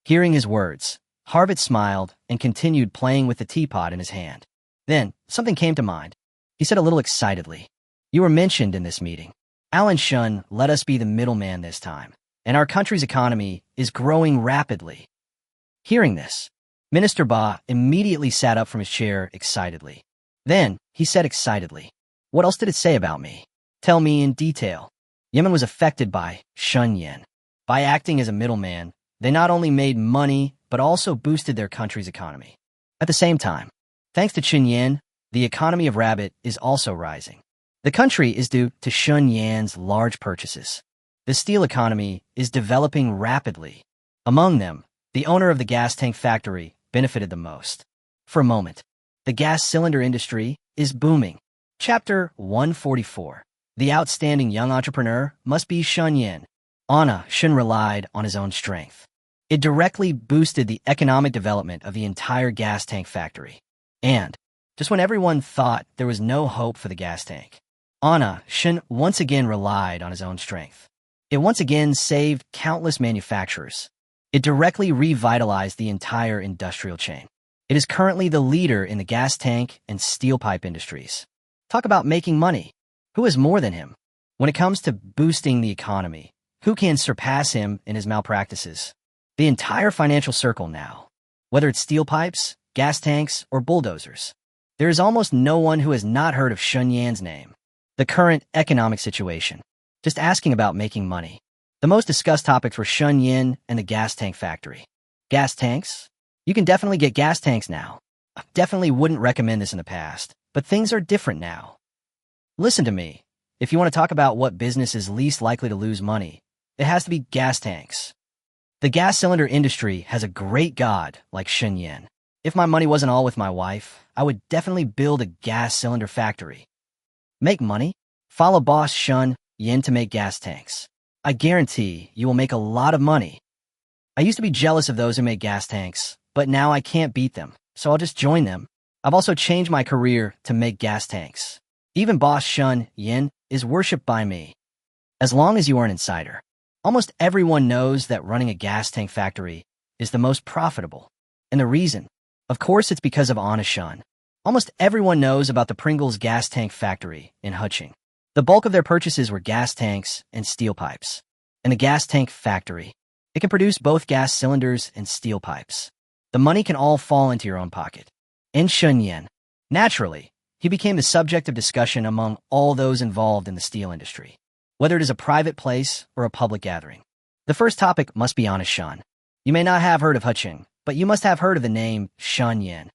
Hearing his words, Harbit smiled and continued playing with the teapot in his hand. Then, something came to mind. He said a little excitedly, "You were mentioned in this meeting. Alan Shun let us be the middleman this time, and our country's economy is growing rapidly." Hearing this, Minister Ba immediately sat up from his chair excitedly. Then, he said excitedly, "What else did it say about me? Tell me in detail." Yemen was affected by Shun Yan. By acting as a middleman, they not only made money, but also boosted their country's economy. At the same time, thanks to Shun Yan, the economy of Rabbit is also rising. The country is due to Shun Yan's large purchases. The steel economy is developing rapidly. Among them, the owner of the gas tank factory benefited the most. For a moment, the gas cylinder industry is booming. Chapter 144. The outstanding young entrepreneur must be Shun Yan. Anna Shun relied on his own strength. It directly boosted the economic development of the entire gas tank factory. And, just when everyone thought there was no hope for the gas tank, Anna Shun once again relied on his own strength. It once again saved countless manufacturers. It directly revitalized the entire industrial chain. It is currently the leader in the gas tank and steel pipe industries. Talk about making money. Who is more than him? When it comes to boosting the economy, who can surpass him in his malpractices? The entire financial circle now. Whether it's steel pipes, gas tanks, or bulldozers. There is almost no one who has not heard of Sun Yan's name. The current economic situation. Just asking about making money. The most discussed topics were Sun Yan and the gas tank factory. Gas tanks? You can definitely get gas tanks now. I definitely wouldn't recommend this in the past, but things are different now. Listen to me. If you want to talk about what business is least likely to lose money, it has to be gas tanks. The gas cylinder industry has a great god like Sun Yan. If my money wasn't all with my wife, I would definitely build a gas cylinder factory. Make money? Follow boss Sun Yan to make gas tanks. I guarantee you will make a lot of money. I used to be jealous of those who make gas tanks, but now I can't beat them, so I'll just join them. I've also changed my career to make gas tanks. Even boss Sun Yan is worshipped by me. As long as you are an insider. Almost everyone knows that running a gas tank factory is the most profitable. And the reason? Of course, it's because of Shun. Almost everyone knows about the Pringles gas tank factory in Huching. The bulk of their purchases were gas tanks and steel pipes. And the gas tank factory, it can produce both gas cylinders and steel pipes. The money can all fall into your own pocket. And Sun Yan, naturally, he became the subject of discussion among all those involved in the steel industry, whether it is a private place or a public gathering. The first topic must be Shun. You may not have heard of Huching, but you must have heard of the name Sun Yan.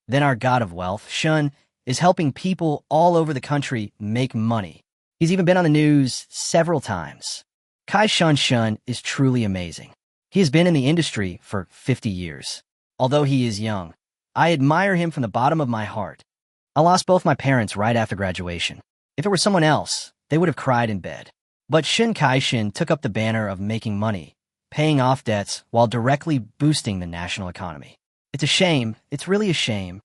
Then our god of wealth, Shun, is helping people all over the country make money. He's even been on the news several times. Shun is truly amazing. He has been in the industry for 50 years. Although he is young, I admire him from the bottom of my heart. I lost both my parents right after graduation. If it were someone else, they would have cried in bed. But Shin Kai-shin took up the banner of making money, paying off debts while directly boosting the national economy. It's a shame. It's really a shame.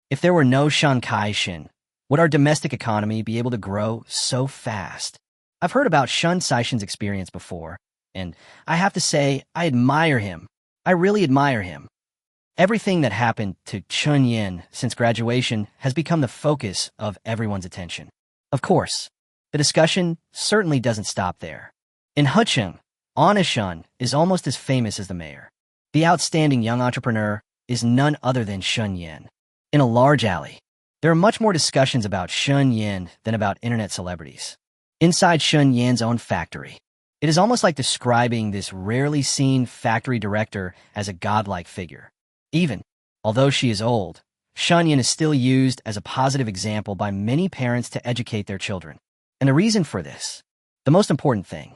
If there were no Shin Kai-shin, would our domestic economy be able to grow so fast? I've heard about Shun Saishin's experience before, and I have to say, I admire him. I really admire him. Everything that happened to Chun Yin since graduation has become the focus of everyone's attention. Of course, the discussion certainly doesn't stop there. In Hucheng, Shun is almost as famous as the mayor. The outstanding young entrepreneur is none other than Shun Yin. In a large alley, there are much more discussions about Shun Yin than about internet celebrities. Inside Shun Yin's own factory, it is almost like describing this rarely seen factory director as a godlike figure. Even, although she is old, Shun Yin is still used as a positive example by many parents to educate their children. And the reason for this, the most important thing,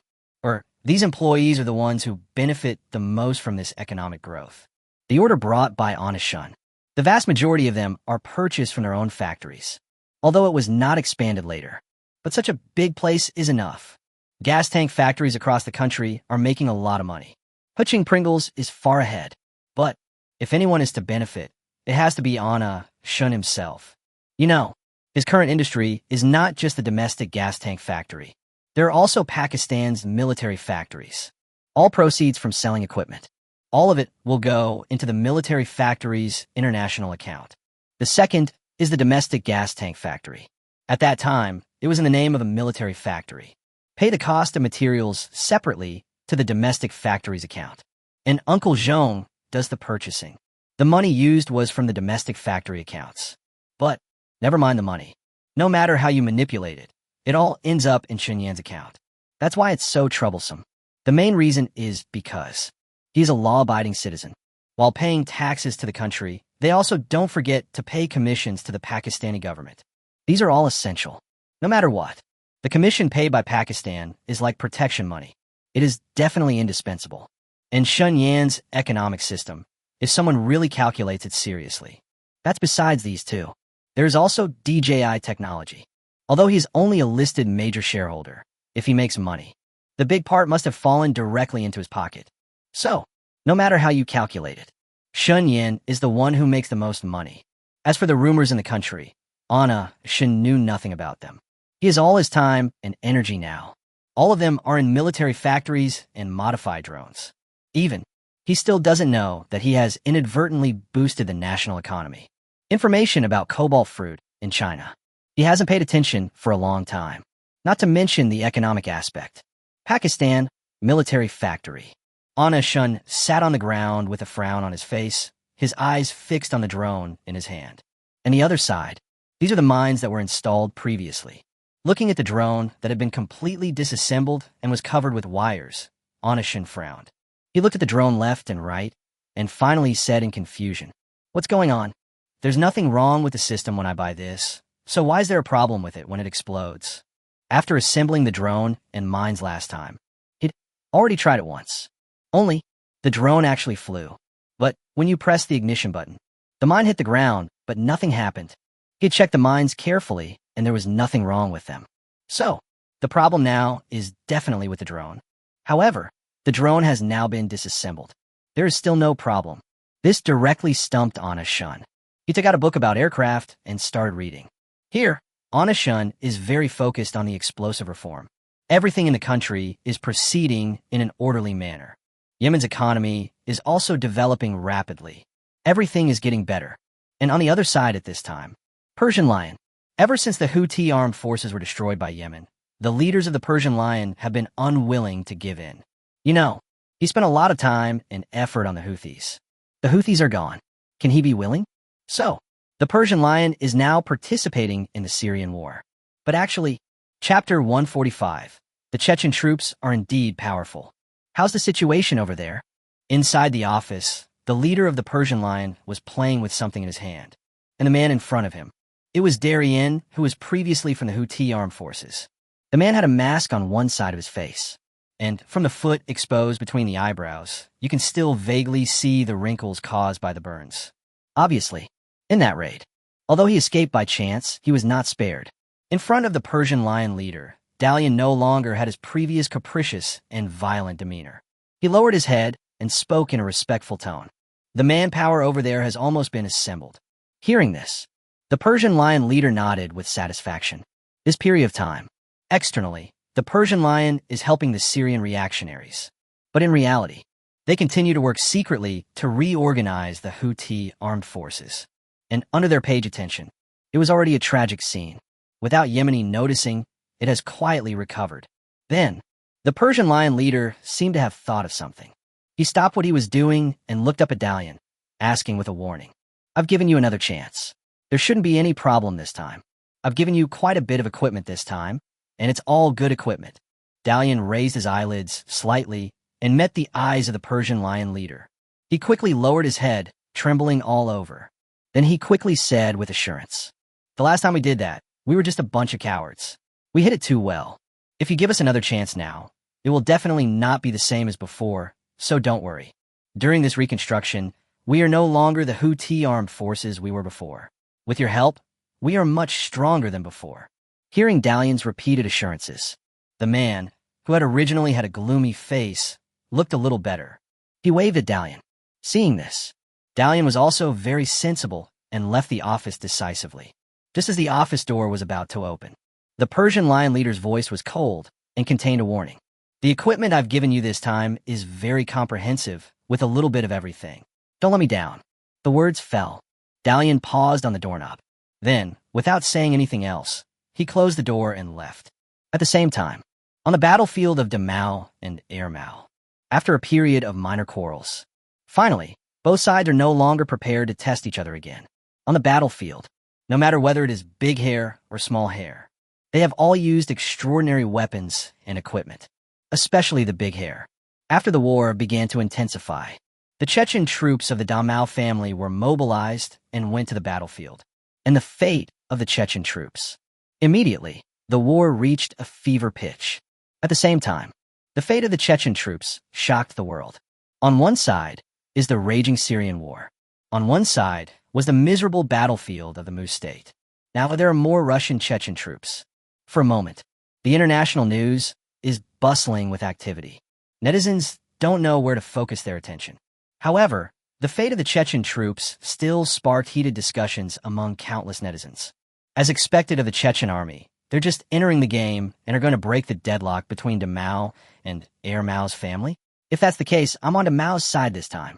these employees are the ones who benefit the most from this economic growth. The order brought by Shun, the vast majority of them are purchased from their own factories, although it was not expanded later. But such a big place is enough. Gas tank factories across the country are making a lot of money. Huching Pringles is far ahead. But if anyone is to benefit, it has to be Shun himself. You know, his current industry is not just the domestic gas tank factory. There are also Pakistan's military factories. All proceeds from selling equipment. All of it will go into the military factory's international account. The second is the domestic gas tank factory. At that time, it was in the name of a military factory. Pay the cost of materials separately to the domestic factory's account. And Uncle Zhong does the purchasing. The money used was from the domestic factory accounts. But never mind the money. No matter how you manipulate it, it all ends up in Shun Yan's account. That's why it's so troublesome. The main reason is because he's a law-abiding citizen. While paying taxes to the country, they also don't forget to pay commissions to the Pakistani government. These are all essential. No matter what, the commission paid by Pakistan is like protection money. It is definitely indispensable. In Shun Yan's economic system, if someone really calculates it seriously. That's besides these two. There is also DJI technology. Although he's only a listed major shareholder, if he makes money, the big part must have fallen directly into his pocket. So, no matter how you calculate it, Shun Yan is the one who makes the most money. As for the rumors in the country, Shun knew nothing about them. He has all his time and energy now. All of them are in military factories and modified drones. Even, he still doesn't know that he has inadvertently boosted the national economy. Information about cobalt fruit in China. He hasn't paid attention for a long time. Not to mention the economic aspect. Pakistan, military factory. Anna Shun sat on the ground with a frown on his face, his eyes fixed on the drone in his hand. And the other side, these are the mines that were installed previously. Looking at the drone that had been completely disassembled and was covered with wires, Anna Shun frowned. He looked at the drone left and right, and finally said in confusion, "What's going on? There's nothing wrong with the system when I buy this, so why is there a problem with it when it explodes?" After assembling the drone and mines last time, he'd already tried it once. Only, the drone actually flew. But when you pressed the ignition button, the mine hit the ground, but nothing happened. He had checked the mines carefully, and there was nothing wrong with them. So, the problem now is definitely with the drone. However, the drone has now been disassembled. There is still no problem. This directly stumped Anna Shun. He took out a book about aircraft and started reading. Here, Anna Shun is very focused on the explosive reform. Everything in the country is proceeding in an orderly manner. Yemen's economy is also developing rapidly. Everything is getting better. And on the other side at this time, Persian Lion. Ever since the Houthi armed forces were destroyed by Yemen, the leaders of the Persian Lion have been unwilling to give in. You know, he spent a lot of time and effort on the Houthis. The Houthis are gone. Can he be willing? So, the Persian Lion is now participating in the Syrian war. But actually, Chapter 145, the Chechen troops are indeed powerful. How's the situation over there? Inside the office, the leader of the Persian Lion was playing with something in his hand, and the man in front of him. It was Darien, who was previously from the Houthi armed forces. The man had a mask on one side of his face, and from the foot exposed between the eyebrows, you can still vaguely see the wrinkles caused by the burns. Obviously, in that raid, although he escaped by chance, he was not spared. In front of the Persian Lion leader, Darien no longer had his previous capricious and violent demeanor. He lowered his head and spoke in a respectful tone. The manpower over there has almost been assembled. Hearing this, the Persian Lion leader nodded with satisfaction. This period of time, externally, the Persian Lion is helping the Syrian reactionaries. But in reality, they continue to work secretly to reorganize the Houthi armed forces. And under their page attention, it was already a tragic scene. Without Yemeni noticing, it has quietly recovered. Then, the Persian Lion leader seemed to have thought of something. He stopped what he was doing and looked up at Darien, asking with a warning. "I've given you another chance. There shouldn't be any problem this time. I've given you quite a bit of equipment this time, and it's all good equipment." Darien raised his eyelids slightly and met the eyes of the Persian Lion leader. He quickly lowered his head, trembling all over. Then he quickly said with assurance, "The last time we did that, we were just a bunch of cowards. We hit it too well. If you give us another chance now, it will definitely not be the same as before, so don't worry. During this reconstruction, we are no longer the Houthi armed forces we were before. With your help, we are much stronger than before." Hearing Dalien's repeated assurances, the man, who had originally had a gloomy face, looked a little better. He waved at Darien. Seeing this, Darien was also very sensible and left the office decisively. Just as the office door was about to open, the Persian Lion leader's voice was cold and contained a warning. "The equipment I've given you this time is very comprehensive, with a little bit of everything. Don't let me down." The words fell. Darien paused on the doorknob. Then, without saying anything else, he closed the door and left. At the same time, on the battlefield of Damao and Ermao, after a period of minor quarrels, finally, both sides are no longer prepared to test each other again. On the battlefield, no matter whether it is big hair or small hair, they have all used extraordinary weapons and equipment, especially the big hair. After the war began to intensify, the Chechen troops of the Damao family were mobilized and went to the battlefield. And the fate of the Chechen troops. Immediately, the war reached a fever pitch. At the same time, the fate of the Chechen troops shocked the world. On one side is the raging Syrian war. On one side was the miserable battlefield of the Moose State. Now there are more Russian Chechen troops. For a moment, the international news is bustling with activity. Netizens don't know where to focus their attention. However, the fate of the Chechen troops still sparked heated discussions among countless netizens. As expected of the Chechen army, they're just entering the game and are going to break the deadlock between the Mao and Air Mao's family? If that's the case, I'm on the Mao's side this time.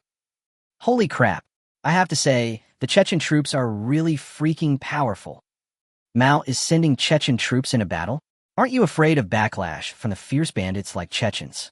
Holy crap, I have to say, the Chechen troops are really freaking powerful. Mao is sending Chechen troops into battle? Aren't you afraid of backlash from the fierce bandits like Chechens?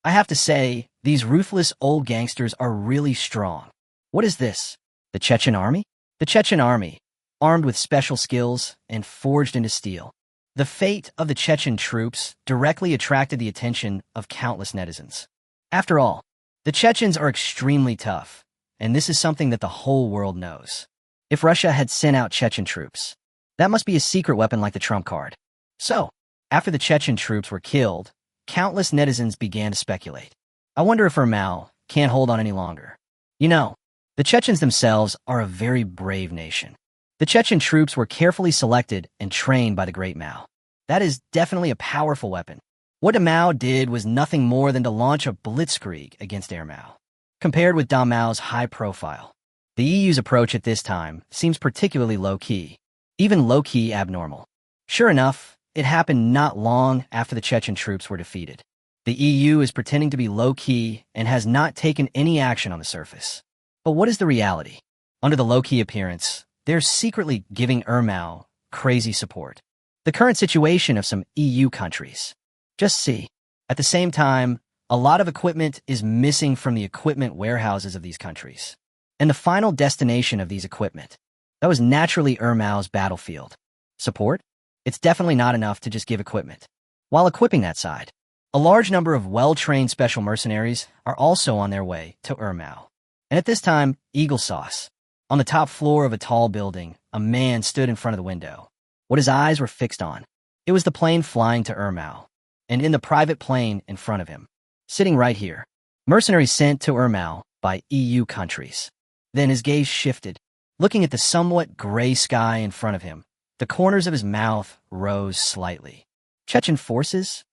I have to say, these ruthless old gangsters are really strong. What is this? The Chechen army? The Chechen army, armed with special skills and forged into steel. The fate of the Chechen troops directly attracted the attention of countless netizens. After all, the Chechens are extremely tough, and this is something that the whole world knows. If Russia had sent out Chechen troops, that must be a secret weapon like the trump card. So, after the Chechen troops were killed, countless netizens began to speculate. I wonder if Mao can't hold on any longer. You know, the Chechens themselves are a very brave nation. The Chechen troops were carefully selected and trained by the great Mao. That is definitely a powerful weapon. What Mao did was nothing more than to launch a blitzkrieg against Air Mao. Compared with Da Mao's high profile, the EU's approach at this time seems particularly low-key, even low-key abnormal. Sure enough, it happened not long after the Chechen troops were defeated. The EU is pretending to be low-key and has not taken any action on the surface. But what is the reality? Under the low-key appearance, they're secretly giving Mao crazy support. The current situation of some EU countries. Just see. At the same time, a lot of equipment is missing from the equipment warehouses of these countries. And the final destination of these equipment, that was naturally Mao's battlefield. Support? It's definitely not enough to just give equipment. While equipping that side, a large number of well-trained special mercenaries are also on their way to Mao. And at this time, Eagle Sauce. On the top floor of a tall building, a man stood in front of the window. What his eyes were fixed on, it was the plane flying to Mao. And in the private plane in front of him, sitting right here, mercenaries sent to Mao by EU countries. Then his gaze shifted, looking at the somewhat gray sky in front of him. The corners of his mouth rose slightly. Chechen forces?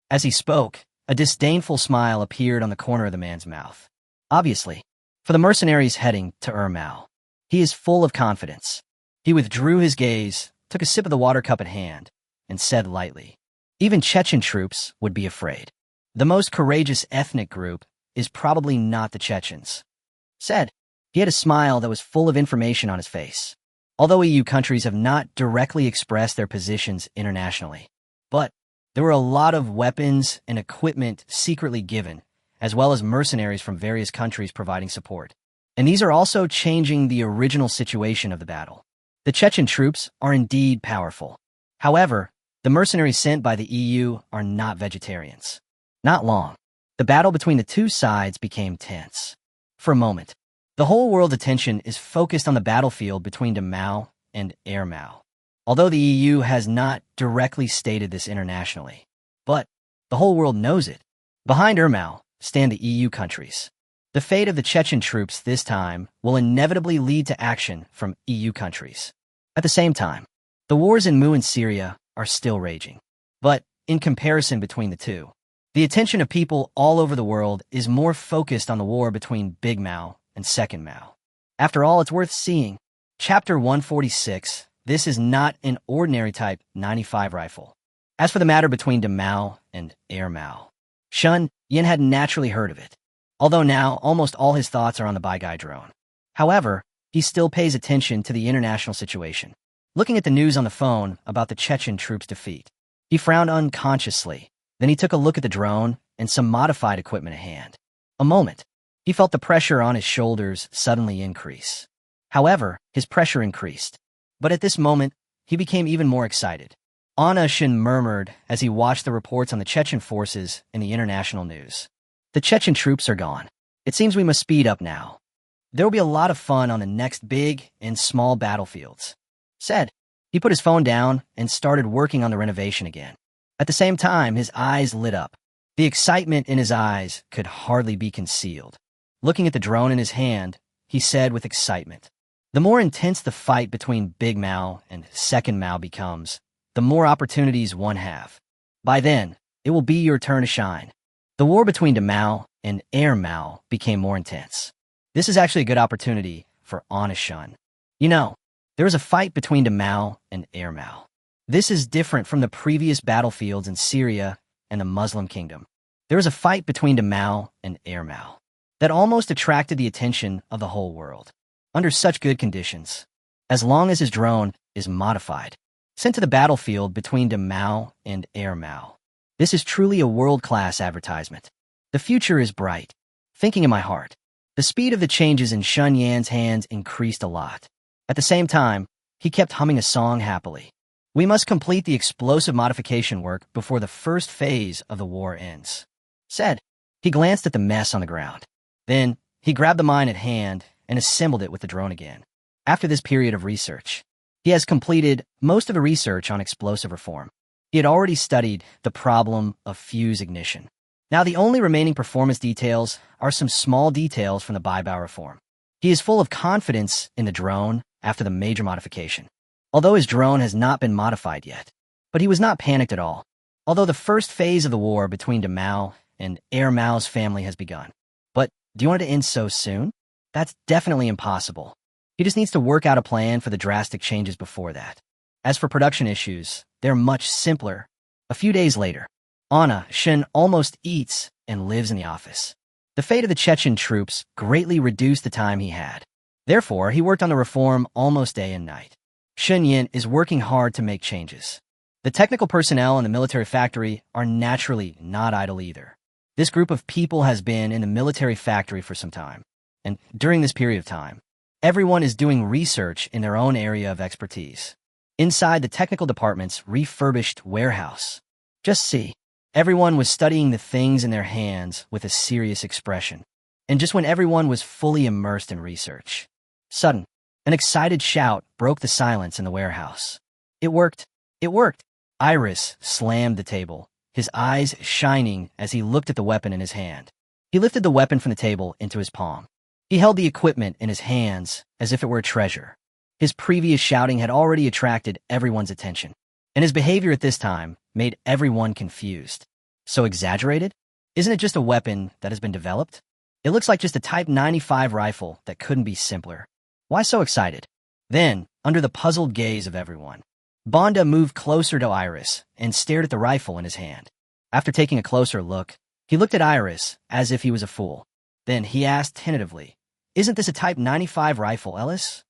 As he spoke, a disdainful smile appeared on the corner of the man's mouth. Obviously, for the mercenaries heading to Mao, he is full of confidence. He withdrew his gaze, took a sip of the water cup at hand, and said lightly, even Chechen troops would be afraid. The most courageous ethnic group is probably not the Chechens. Said, he had a smile that was full of information on his face. Although EU countries have not directly expressed their positions internationally, but there were a lot of weapons and equipment secretly given, as well as mercenaries from various countries providing support. And these are also changing the original situation of the battle. The Chechen troops are indeed powerful. However, the mercenaries sent by the EU are not vegetarians. Not long, the battle between the two sides became tense. For a moment, the whole world's attention is focused on the battlefield between the Mao and Air Mao. Although the EU has not directly stated this internationally, but the whole world knows it. Behind Mao stand the EU countries. The fate of the Chechen troops this time will inevitably lead to action from EU countries. At the same time, the wars in Mu and Syria are still raging. But in comparison between the two, the attention of people all over the world is more focused on the war between Big Mao and Second Mao. After all, it's worth seeing. Chapter 146, this is not an ordinary Type 95 rifle. As for the matter between the Mao and Air Mao, Shun Yin had naturally heard of it, although now almost all his thoughts are on the Baigai drone. However, he still pays attention to the international situation. Looking at the news on the phone about the Chechen troops' defeat, he frowned unconsciously. Then he took a look at the drone and some modified equipment at hand. A moment, he felt the pressure on his shoulders suddenly increase. However, his pressure increased. But at this moment, he became even more excited. Anna Shin murmured as he watched the reports on the Chechen forces in the international news. The Chechen troops are gone. It seems we must speed up now. There will be a lot of fun on the next big and small battlefields. Said. He put his phone down and started working on the renovation again. At the same time, his eyes lit up. The excitement in his eyes could hardly be concealed. Looking at the drone in his hand, he said with excitement, the more intense the fight between Big Mao and Second Mao becomes, the more opportunities one have. By then, it will be your turn to shine. The war between the Mao and Air Mao became more intense. This is actually a good opportunity for honest Shun. You know, there was a fight between the Mao and Air Mao. This is different from the previous battlefields in Syria and the Muslim kingdom. There was a fight between the Mao and Mao that almost attracted the attention of the whole world. Under such good conditions, as long as his drone is modified, sent to the battlefield between the Mao and Mao. This is truly a world-class advertisement. The future is bright. Thinking in my heart, the speed of the changes in Sun Yan's hands increased a lot. At the same time, he kept humming a song happily. We must complete the explosive modification work before the first phase of the war ends, said. He glanced at the mess on the ground. Then, he grabbed the mine at hand and assembled it with the drone again. After this period of research, he has completed most of the research on explosive reform. He had already studied the problem of fuse ignition. Now the only remaining performance details are some small details from the Baibao reform. He is full of confidence in the drone after the major modification, although his drone has not been modified yet. But he was not panicked at all, although the first phase of the war between the Mao and Mao's family has begun. But do you want it to end so soon? That's definitely impossible. He just needs to work out a plan for the drastic changes before that. As for production issues, they're much simpler. A few days later, Anna Shen almost eats and lives in the office. The fate of the Chechen troops greatly reduced the time he had. Therefore, he worked on the reform almost day and night. Shen Yin is working hard to make changes. The technical personnel in the military factory are naturally not idle either. This group of people has been in the military factory for some time, and during this period of time, everyone is doing research in their own area of expertise. Inside the technical department's refurbished warehouse, just see, everyone was studying the things in their hands with a serious expression. And just when everyone was fully immersed in research, sudden, an excited shout broke the silence in the warehouse. It worked! It worked! Iris slammed the table, his eyes shining as he looked at the weapon in his hand. He lifted the weapon from the table into his palm. He held the equipment in his hands as if it were a treasure. His previous shouting had already attracted everyone's attention, and his behavior at this time made everyone confused. So exaggerated? Isn't it just a weapon that has been developed? It looks like just a Type 95 rifle that couldn't be simpler. Why so excited? Then, under the puzzled gaze of everyone, Banda moved closer to Iris and stared at the rifle in his hand. After taking a closer look, he looked at Iris as if he was a fool. Then he asked tentatively, "Isn't this a Type 95 rifle, Ellis?"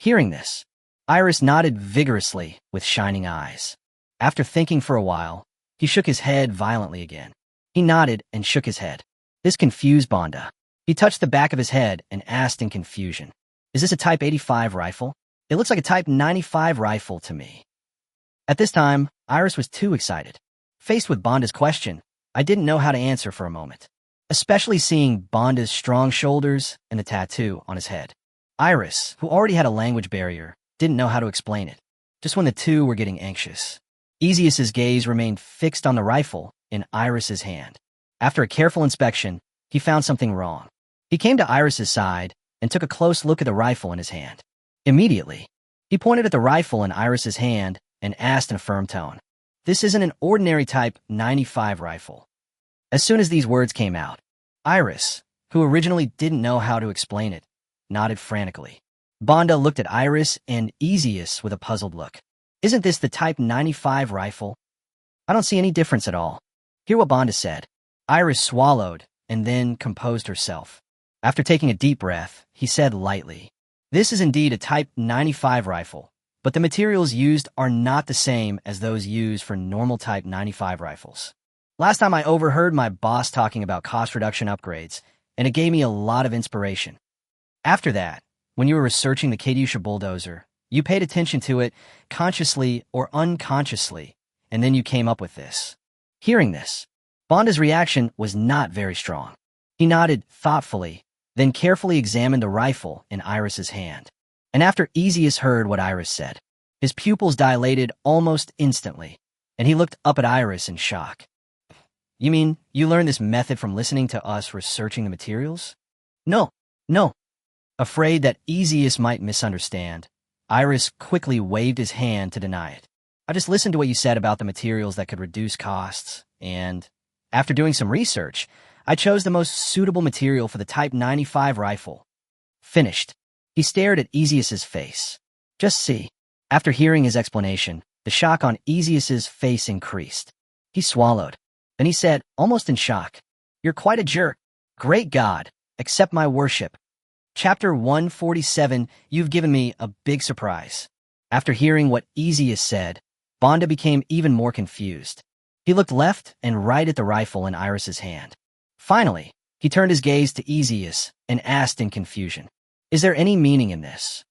Hearing this, Iris nodded vigorously with shining eyes. After thinking for a while, he shook his head violently again. He nodded and shook his head. This confused Banda. He touched the back of his head and asked in confusion, "Is this a Type 85 rifle? It looks like a Type 95 rifle to me." At this time, Iris was too excited. Faced with Banda's question, I didn't know how to answer for a moment, especially seeing Banda's strong shoulders and the tattoo on his head. Iris, who already had a language barrier, didn't know how to explain it. Just when the two were getting anxious, Easius's gaze remained fixed on the rifle in Iris's hand. After a careful inspection, he found something wrong. He came to Iris's side and took a close look at the rifle in his hand. Immediately, he pointed at the rifle in Iris's hand and asked in a firm tone, "This isn't an ordinary Type 95 rifle." As soon as these words came out, Iris, who originally didn't know how to explain it, nodded frantically. Banda looked at Iris and Easius with a puzzled look. "Isn't this the Type 95 rifle?" "I don't see any difference at all." Hear what Banda said. Iris swallowed and then composed herself. After taking a deep breath, he said lightly, "This is indeed a Type 95 rifle, but the materials used are not the same as those used for normal Type 95 rifles. Last time I overheard my boss talking about cost reduction upgrades, and it gave me a lot of inspiration. After that, when you were researching the Katyusha bulldozer, you paid attention to it consciously or unconsciously, and then you came up with this." Hearing this, Banda's reaction was not very strong. He nodded thoughtfully, then carefully examined the rifle in Iris's hand. And after Easius heard what Iris said, his pupils dilated almost instantly, and he looked up at Iris in shock. "You mean you learned this method from listening to us researching the materials?" No. Afraid that Easius might misunderstand, Iris quickly waved his hand to deny it. "I just listened to what you said about the materials that could reduce costs, and after doing some research, I chose the most suitable material for the Type 95 rifle." Finished. He stared at Easius's face. Just see. After hearing his explanation, The shock on Easius's face increased. He swallowed. Then he said, almost in shock, "You're quite a jerk. Great God, accept my worship." Chapter 147, You've given me a big surprise. After hearing what Easius said, Bonda became even more confused. He looked left and right at the rifle in Iris's hand. Finally, he turned his gaze to Easius and asked in confusion, "Is there any meaning in this?"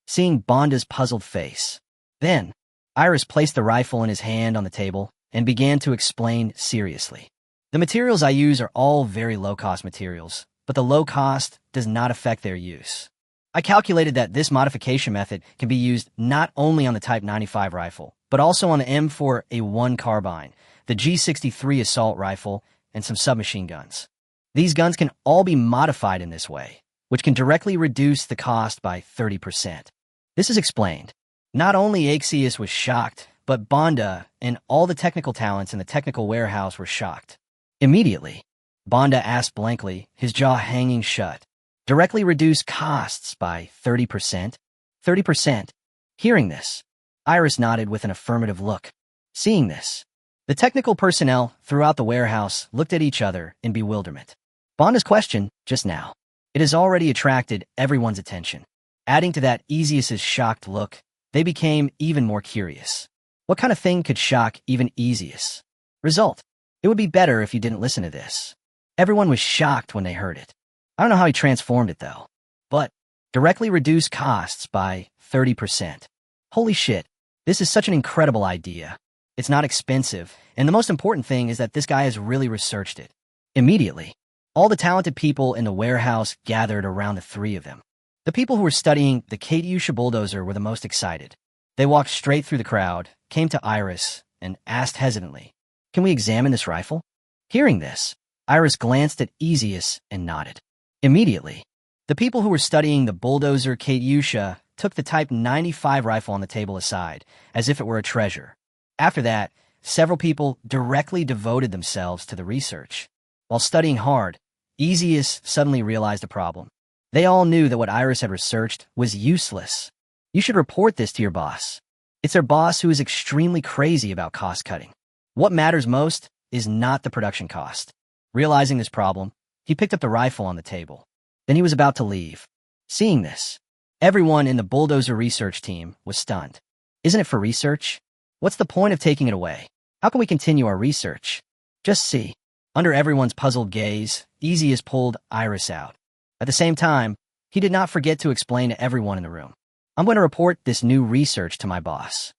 Seeing Bonda's puzzled face. Then, Iris placed the rifle in his hand on the table and began to explain seriously. "The materials I use are all very low-cost materials, but the low cost does not affect their use. I calculated that this modification method can be used not only on the Type 95 rifle, but also on the M4A1 carbine, the G63 assault rifle, and some submachine guns. These guns can all be modified in this way, which can directly reduce the cost by 30%. This is explained. Not only Axius was shocked, but Bonda and all the technical talents in the technical warehouse were shocked. Immediately, Bonda asked blankly, his jaw hanging shut, "Directly reduce costs by 30%? 30%? Hearing this, Iris nodded with an affirmative look. Seeing this, the technical personnel throughout the warehouse looked at each other in bewilderment. Bonda's question, just now, it has already attracted everyone's attention. Adding to that Easius's shocked look, they became even more curious. What kind of thing could shock even Easius? Result, it would be better if you didn't listen to this. Everyone was shocked when they heard it. I don't know how he transformed it, though. But, directly reduce costs by 30%. Holy shit, this is such an incredible idea. It's not expensive, and the most important thing is that this guy has really researched it." Immediately, all the talented people in the warehouse gathered around the three of them. The people who were studying the Katyusha bulldozer were the most excited. They walked straight through the crowd, came to Iris, and asked hesitantly, "Can we examine this rifle?" Hearing this, Iris glanced at Easius and nodded. Immediately, the people who were studying the bulldozer Katyusha took the Type 95 rifle on the table aside, as if it were a treasure. After that, several people directly devoted themselves to the research. While studying hard, Easius suddenly realized a problem. They all knew that what Iris had researched was useless. You should report this to your boss. It's their boss who is extremely crazy about cost-cutting. What matters most is not the production cost. Realizing this problem, he picked up the rifle on the table. Then he was about to leave. Seeing this, everyone in the bulldozer research team was stunned. Isn't it for research? What's the point of taking it away? How can we continue our research? Just see. Under everyone's puzzled gaze, Easius pulled Iris out. At the same time, he did not forget to explain to everyone in the room, "I'm going to report this new research to my boss."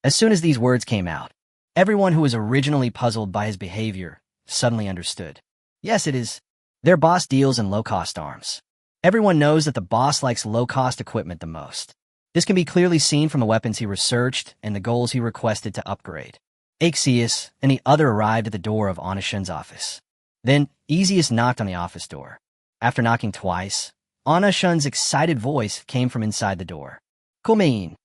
As soon as these words came out, everyone who was originally puzzled by his behavior suddenly understood. Yes, it is. Their boss deals in low-cost arms. Everyone knows that the boss likes low-cost equipment the most. This can be clearly seen from the weapons he researched and the goals he requested to upgrade. Axius and the other arrived at the door of Onashin's office. Then, Easius knocked on the office door. After knocking twice, Onashin's excited voice came from inside the door. "Come in."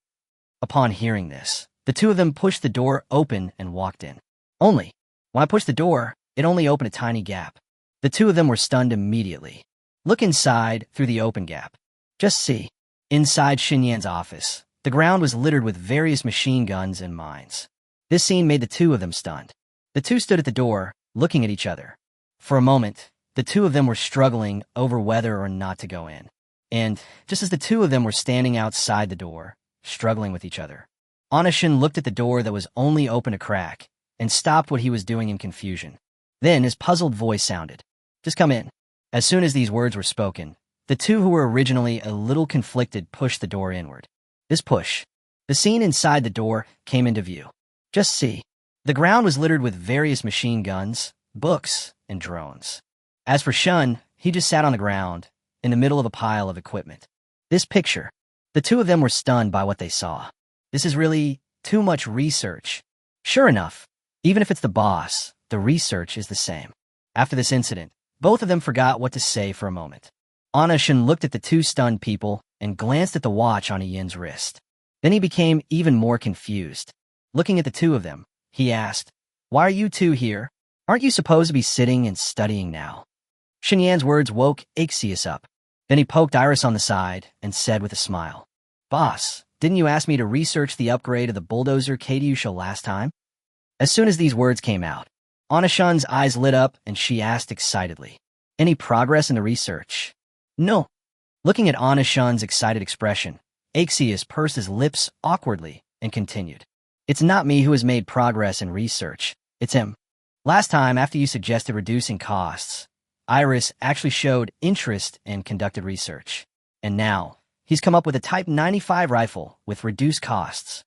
Upon hearing this, the two of them pushed the door open and walked in. Only, when I pushed the door, it only opened a tiny gap. The two of them were stunned immediately. Look inside through the open gap. Just see. Inside Xinyan's office, the ground was littered with various machine guns and mines. This scene made the two of them stunned. The two stood at the door, looking at each other. For a moment, the two of them were struggling over whether or not to go in. And, just as the two of them were standing outside the door, struggling with each other, Onashin looked at the door that was only open a crack and stopped what he was doing in confusion. Then his puzzled voice sounded, "Just come in." As soon as these words were spoken, the two who were originally a little conflicted pushed the door inward. This push, the scene inside the door came into view. Just see. The ground was littered with various machine guns, books, and drones. As for Shun, he just sat on the ground, in the middle of a pile of equipment. This picture, the two of them were stunned by what they saw. This is really too much research. Sure enough, even if it's the boss, the research is the same. After this incident, both of them forgot what to say for a moment. Onashin looked at the two stunned people and glanced at the watch on Ian's wrist. Then he became even more confused. Looking at the two of them, he asked, "Why are you two here? Aren't you supposed to be sitting and studying now?" Xinyan's words woke Axius up. Then he poked Iris on the side and said with a smile, "Boss, didn't you ask me to research the upgrade of the bulldozer KDU show last time? As soon as these words came out, Anna-shun's eyes lit up and she asked excitedly, any progress in the research? No. Looking at Anna-shun's excited expression, Axius pursed his lips awkwardly and continued. It's not me who has made progress in research. It's him. Last time, after you suggested reducing costs, Iris actually showed interest and conducted research. And now, he's come up with a Type 95 rifle with reduced costs.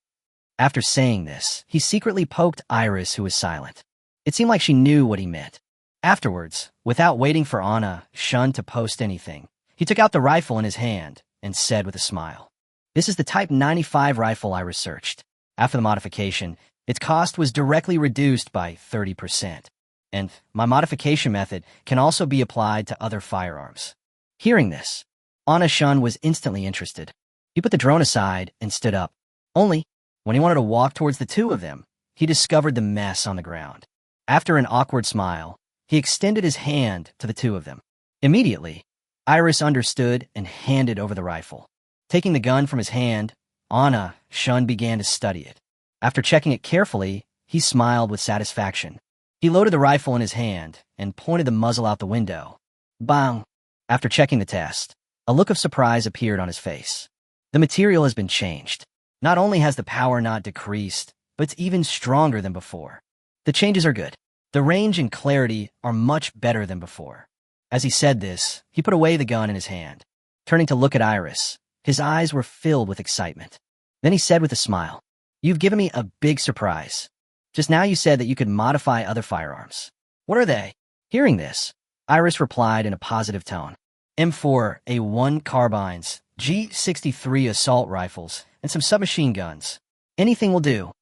After saying this, he secretly poked Iris, who was silent. It seemed like she knew what he meant. Afterwards, without waiting for Anna-shun to post anything, he took out the rifle in his hand and said with a smile, this is the Type 95 rifle I researched. After the modification, its cost was directly reduced by 30%. And my modification method can also be applied to other firearms. Hearing this, Anna-shun was instantly interested. He put the drone aside and stood up. Only, when he wanted to walk towards the two of them, he discovered the mess on the ground. After an awkward smile, he extended his hand to the two of them. Immediately, Iris understood and handed over the rifle. Taking the gun from his hand, Anna-shun began to study it. After checking it carefully, he smiled with satisfaction. He loaded the rifle in his hand and pointed the muzzle out the window. Bang! After checking the test, a look of surprise appeared on his face. The material has been changed. Not only has the power not decreased, but it's even stronger than before. The changes are good. The range and clarity are much better than before. As he said this, he put away the gun in his hand. Turning to look at Iris, his eyes were filled with excitement. Then he said with a smile, you've given me a big surprise. Just now you said that you could modify other firearms. What are they? Hearing this, Iris replied in a positive tone. M4A1 carbines, G63 assault rifles, and some submachine guns. Anything will do.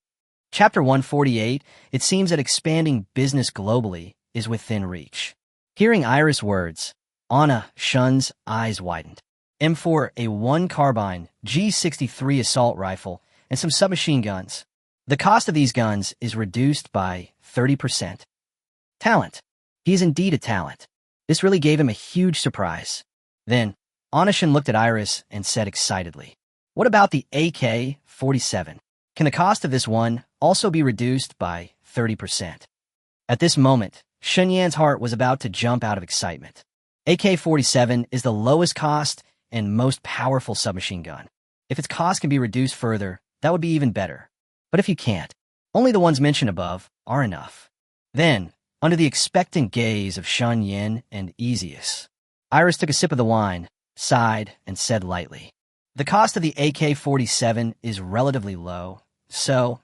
Chapter 148, it seems that expanding business globally is within reach. Hearing Iris' words, Anna-shun's eyes widened. M4A1 carbine, G63 assault rifle, and some submachine guns. The cost of these guns is reduced by 30%. Talent. He is indeed a talent. This really gave him a huge surprise. Then, Anna-shun looked at Iris and said excitedly, what about the AK-47? Can the cost of this one also be reduced by 30%? At this moment, Shun Yan's heart was about to jump out of excitement. AK-47 is the lowest cost and most powerful submachine gun. If its cost can be reduced further, that would be even better. But if you can't, only the ones mentioned above are enough. Then, under the expectant gaze of Shun Yan and Axius, Iris took a sip of the wine, sighed, and said lightly, the cost of the AK-47 is relatively low, so...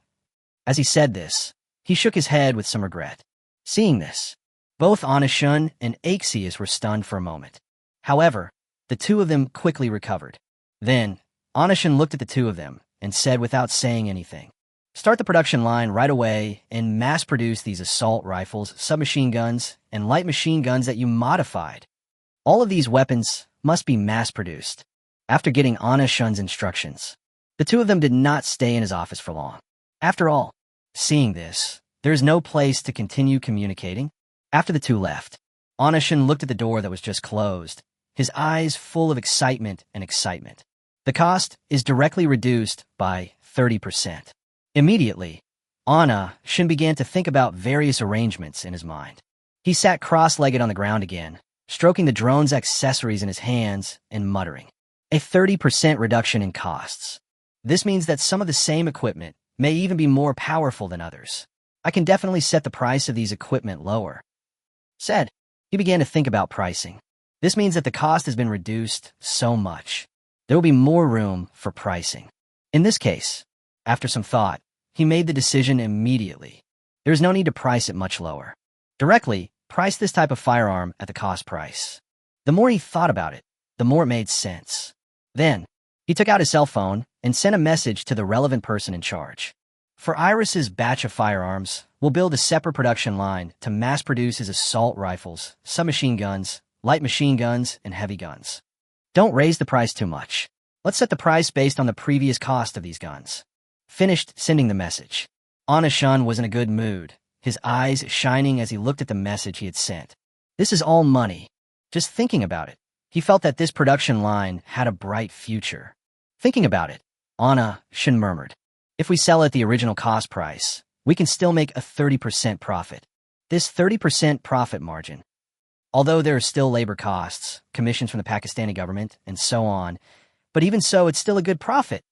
As he said this, he shook his head with some regret. Seeing this, both Anna-shun and Axius were stunned for a moment. However, the two of them quickly recovered. Then, Anna-shun looked at the two of them and said without saying anything, start the production line right away and mass-produce these assault rifles, submachine guns, and light machine guns that you modified. All of these weapons must be mass-produced. After getting Anna-shun's instructions, the two of them did not stay in his office for long. After all, seeing this, there is no place to continue communicating. After the two left, Anna-shun looked at the door that was just closed, his eyes full of excitement and excitement. The cost is directly reduced by 30%. Immediately, Anna-shun began to think about various arrangements in his mind. He sat cross-legged on the ground again, stroking the drone's accessories in his hands and muttering, a 30% reduction in costs. This means that some of the same equipment may even be more powerful than others. I can definitely set the price of these equipment lower. Said, he began to think about pricing. This means that the cost has been reduced so much. There will be more room for pricing. In this case, after some thought, he made the decision immediately. There is no need to price it much lower. Directly, price this type of firearm at the cost price. The more he thought about it, the more it made sense. Then, he took out his cell phone and sent a message to the relevant person in charge. For Iris's batch of firearms, we'll build a separate production line to mass-produce his assault rifles, submachine guns, light machine guns, and heavy guns. Don't raise the price too much. Let's set the price based on the previous cost of these guns. Finished sending the message, Anna-shun was in a good mood, his eyes shining as he looked at the message he had sent. This is all money. Just thinking about it, he felt that this production line had a bright future. Thinking about it, Anna, Shin murmured. If we sell at the original cost price, we can still make a 30% profit. This 30% profit margin, although there are still labor costs, commissions from the Pakistani government, and so on, but even so, it's still a good profit.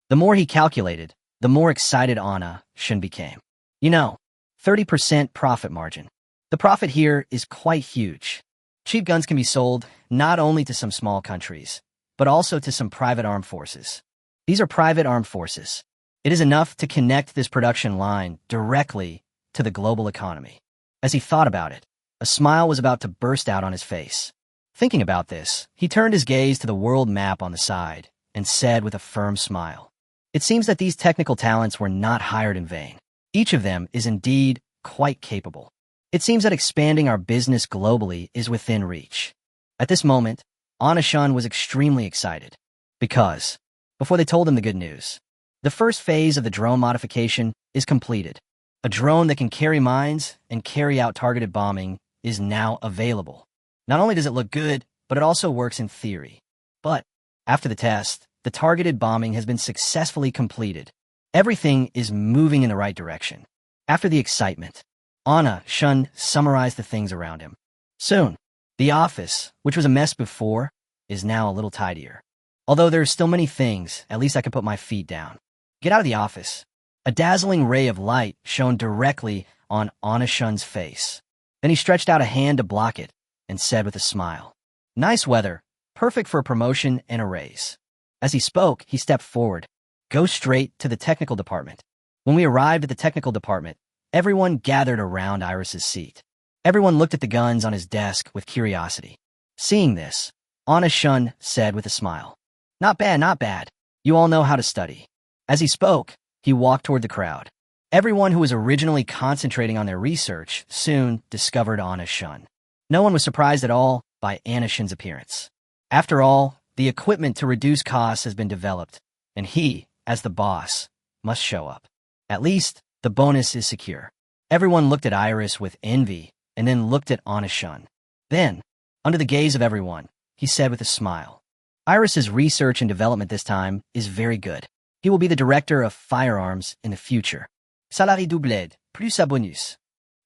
The more he calculated, the more excited Anna, Shin became. 30% profit margin. The profit here is quite huge. Cheap guns can be sold not only to some small countries, but also to some private armed forces. These are private armed forces. It is enough to connect this production line directly to the global economy. As he thought about it, a smile was about to burst out on his face. Thinking about this, he turned his gaze to the world map on the side and said with a firm smile, "It seems that these technical talents were not hired in vain. Each of them is indeed quite capable. It seems that expanding our business globally is within reach." At this moment, Anna-shun was extremely excited because, before they told him the good news, the first phase of the drone modification is completed. A drone that can carry mines and carry out targeted bombing is now available. Not only does it look good, but it also works in theory. But after the test, the targeted bombing has been successfully completed. Everything is moving in the right direction. After the excitement, Anna-shun summarized the things around him. Soon, the office, which was a mess before, is now a little tidier. Although there are still many things, at least I can put my feet down. Get out of the office. A dazzling ray of light shone directly on Anna-shun's face. Then he stretched out a hand to block it and said with a smile, "Nice weather, perfect for a promotion and a raise." As he spoke, he stepped forward. "Go straight to the technical department." When we arrived at the technical department, everyone gathered around Iris's seat. Everyone looked at the guns on his desk with curiosity. Seeing this, Anna-shun said with a smile, "Not bad, not bad. You all know how to study." As he spoke, he walked toward the crowd. Everyone who was originally concentrating on their research soon discovered Anna-shun. No one was surprised at all by Anna-shun's appearance. After all, the equipment to reduce costs has been developed, and he, as the boss, must show up. At least, the bonus is secure. Everyone looked at Iris with envy and then looked at Anna-shun. Then, under the gaze of everyone, he said with a smile, "Iris's research and development this time is very good. He will be the director of firearms in the future. Salary doublé, plus un bonus."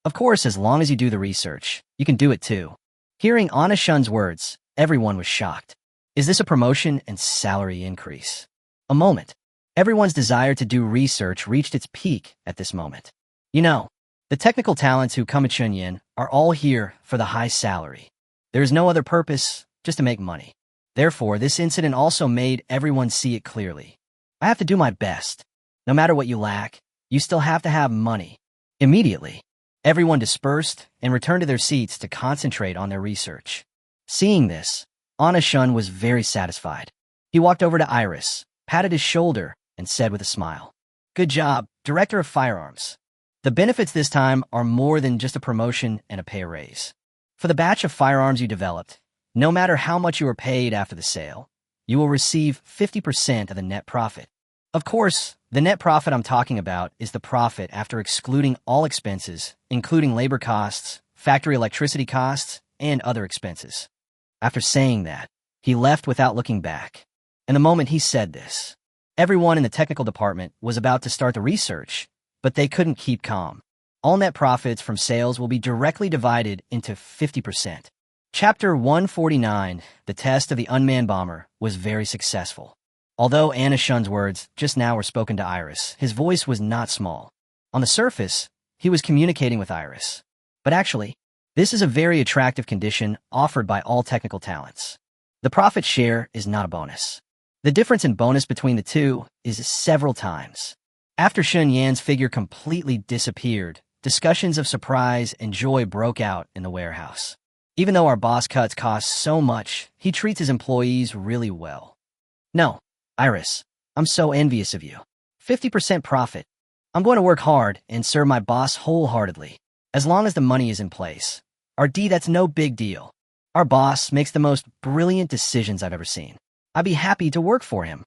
Of course, as long as you do the research, you can do it too. Hearing Anna-shun's words, everyone was shocked. Is this a promotion and salary increase? A moment. Everyone's desire to do research reached its peak at this moment. The technical talents who come at Chunyin are all here for the high salary. There is no other purpose, just to make money. Therefore, this incident also made everyone see it clearly. I have to do my best. No matter what you lack, you still have to have money. Immediately, everyone dispersed and returned to their seats to concentrate on their research. Seeing this, Anna-shun was very satisfied. He walked over to Iris, patted his shoulder, and said with a smile, "Good job, Director of Firearms. The benefits this time are more than just a promotion and a pay raise. For the batch of firearms you developed, no matter how much you are paid after the sale, you will receive 50% of the net profit. Of course, the net profit I'm talking about is the profit after excluding all expenses, including labor costs, factory electricity costs, and other expenses." After saying that, he left without looking back. And the moment he said this, everyone in the technical department was about to start the research, but they couldn't keep calm. All net profits from sales will be directly divided into 50%. Chapter 149, The Test of the Unmanned Bomber, was very successful. Although Anna-shun's words just now were spoken to Iris, his voice was not small. On the surface, he was communicating with Iris. But actually, this is a very attractive condition offered by all technical talents. The profit share is not a bonus. The difference in bonus between the two is several times. After Shun Yan's figure completely disappeared, discussions of surprise and joy broke out in the warehouse. Even though our boss cuts costs so much, he treats his employees really well. No, Iris, I'm so envious of you. 50% profit. I'm going to work hard and serve my boss wholeheartedly. As long as the money is in place. That's no big deal. Our boss makes the most brilliant decisions I've ever seen. I'd be happy to work for him.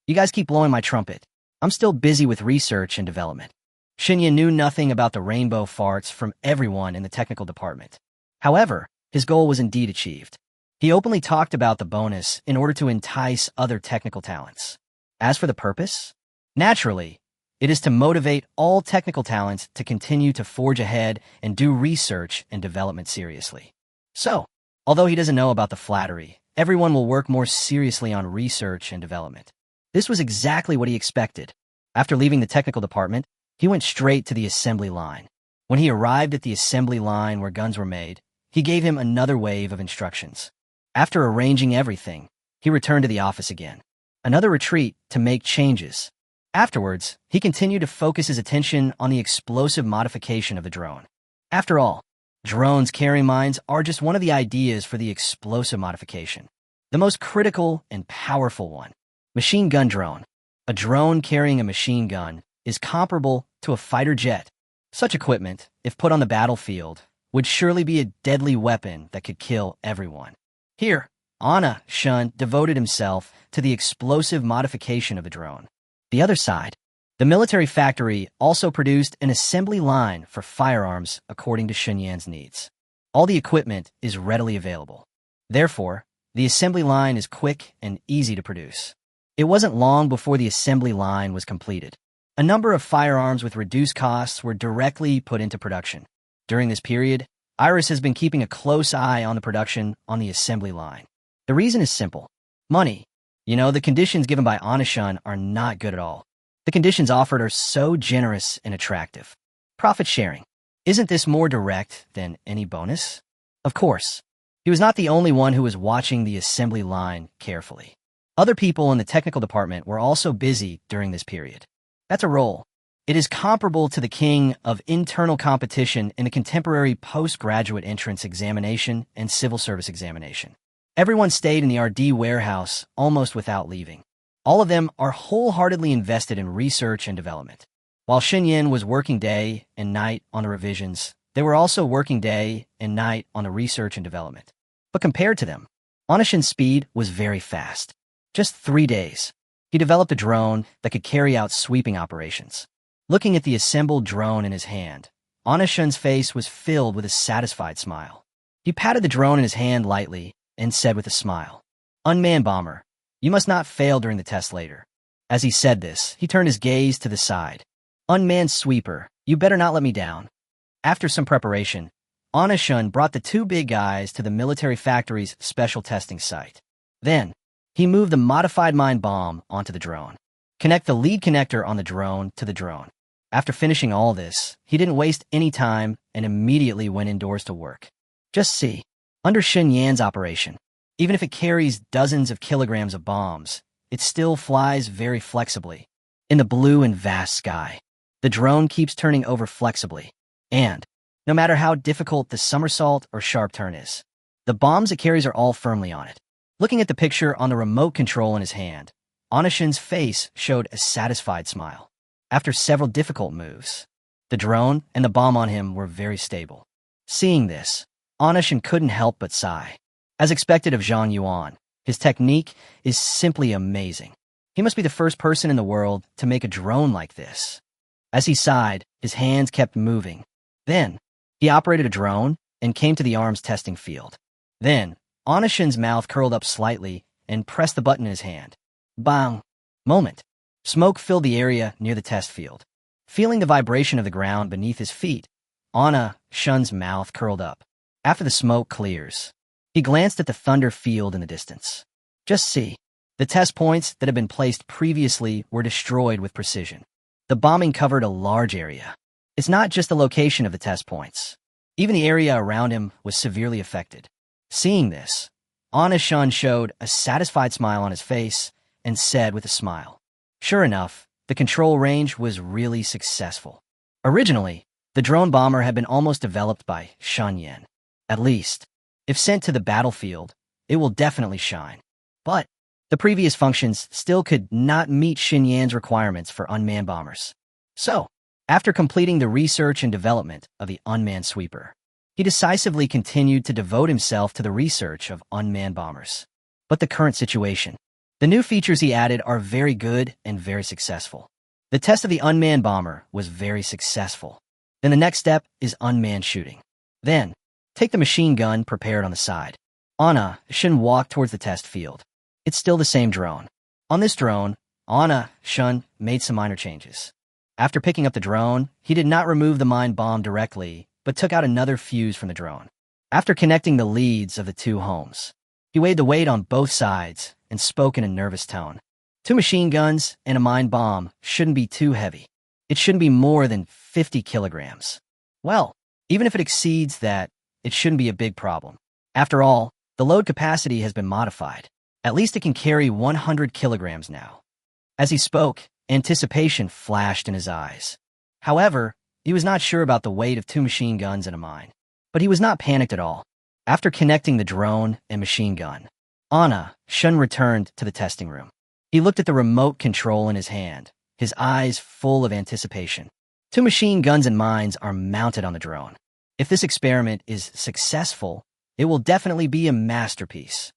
You guys keep blowing my trumpet. I'm still busy with research and development. Shinya knew nothing about the rainbow farts from everyone in the technical department. However, his goal was indeed achieved. He openly talked about the bonus in order to entice other technical talents. As for the purpose, naturally, it is to motivate all technical talents to continue to forge ahead and do research and development seriously. So, although he doesn't know about the flattery, everyone will work more seriously on research and development. This was exactly what he expected. After leaving the technical department, he went straight to the assembly line. When he arrived at the assembly line where guns were made, he gave him another wave of instructions. After arranging everything, he returned to the office again. Another retreat to make changes. Afterwards, he continued to focus his attention on the explosive modification of the drone. After all, drones carrying mines are just one of the ideas for the explosive modification. The most critical and powerful one. Machine gun drone. A drone carrying a machine gun is comparable to a fighter jet. Such equipment, if put on the battlefield, would surely be a deadly weapon that could kill everyone. Here, Anna Shun devoted himself to the explosive modification of the drone. The other side, the military factory also produced an assembly line for firearms according to Shunyan's needs. All the equipment is readily available. Therefore, the assembly line is quick and easy to produce. It wasn't long before the assembly line was completed. A number of firearms with reduced costs were directly put into production. During this period, Iris has been keeping a close eye on the production on the assembly line. The reason is simple. Money. The conditions given by Anishun are not good at all. The conditions offered are so generous and attractive. Profit sharing. Isn't this more direct than any bonus? Of course. He was not the only one who was watching the assembly line carefully. Other people in the technical department were also busy during this period. That's a role. It is comparable to the king of internal competition in the contemporary postgraduate entrance examination and civil service examination. Everyone stayed in the RD warehouse almost without leaving. All of them are wholeheartedly invested in research and development. While Xinyan was working day and night on the revisions, they were also working day and night on the research and development. But compared to them, Anishun's speed was very fast. Just 3 days, he developed a drone that could carry out sweeping operations. Looking at the assembled drone in his hand, Anishun's face was filled with a satisfied smile. He patted the drone in his hand lightly and said with a smile, "Unmanned bomber, you must not fail during the test later." As he said this, he turned his gaze to the side. "Unmanned sweeper, you better not let me down." After some preparation, Anishun brought the 2 big guys to the military factory's special testing site. Then, he moved the modified mine bomb onto the drone. Connect the lead connector on the drone to the drone. After finishing all this, he didn't waste any time and immediately went indoors to work. Just see, under Xinyan's operation, even if it carries dozens of kilograms of bombs, it still flies very flexibly. In the blue and vast sky, the drone keeps turning over flexibly. And, no matter how difficult the somersault or sharp turn is, the bombs it carries are all firmly on it. Looking at the picture on the remote control in his hand, Anishun's face showed a satisfied smile. After several difficult moves, the drone and the bomb on him were very stable. Seeing this, Anishun couldn't help but sigh. As expected of Zhang Yuan, his technique is simply amazing. He must be the first person in the world to make a drone like this. As he sighed, his hands kept moving. Then, he operated a drone and came to the arms testing field. Then, Anishun's mouth curled up slightly and pressed the button in his hand. Bang! Moment. Smoke filled the area near the test field. Feeling the vibration of the ground beneath his feet, Anna Shun's mouth curled up. After the smoke clears, he glanced at the thunder field in the distance. Just see, the test points that had been placed previously were destroyed with precision. The bombing covered a large area. It's not just the location of the test points. Even the area around him was severely affected. Seeing this, Anna Shun showed a satisfied smile on his face and said with a smile, "Sure enough, the control range was really successful." Originally, the drone bomber had been almost developed by Shunyan. At least, if sent to the battlefield, it will definitely shine. But the previous functions still could not meet Xinyan's requirements for unmanned bombers. So, after completing the research and development of the unmanned sweeper, he decisively continued to devote himself to the research of unmanned bombers. But the current situation, the new features he added are very good and very successful. The test of the unmanned bomber was very successful. Then the next step is unmanned shooting. Then, take the machine gun prepared on the side. Anna Shun walked towards the test field. It's still the same drone. On this drone, Anna Shun made some minor changes. After picking up the drone, he did not remove the mine bomb directly, but took out another fuse from the drone. After connecting the leads of the two homes, he weighed the weight on both sides and spoke in a nervous tone. 2 machine guns and a mine bomb shouldn't be too heavy. It shouldn't be more than 50 kilograms. Well, even if it exceeds that, it shouldn't be a big problem. After all, the load capacity has been modified. At least it can carry 100 kilograms now. As he spoke, anticipation flashed in his eyes. However, he was not sure about the weight of 2 machine guns and a mine. But he was not panicked at all. After connecting the drone and machine gun, Anna Shun returned to the testing room. He looked at the remote control in his hand, his eyes full of anticipation. 2 machine guns and mines are mounted on the drone. If this experiment is successful, it will definitely be a masterpiece.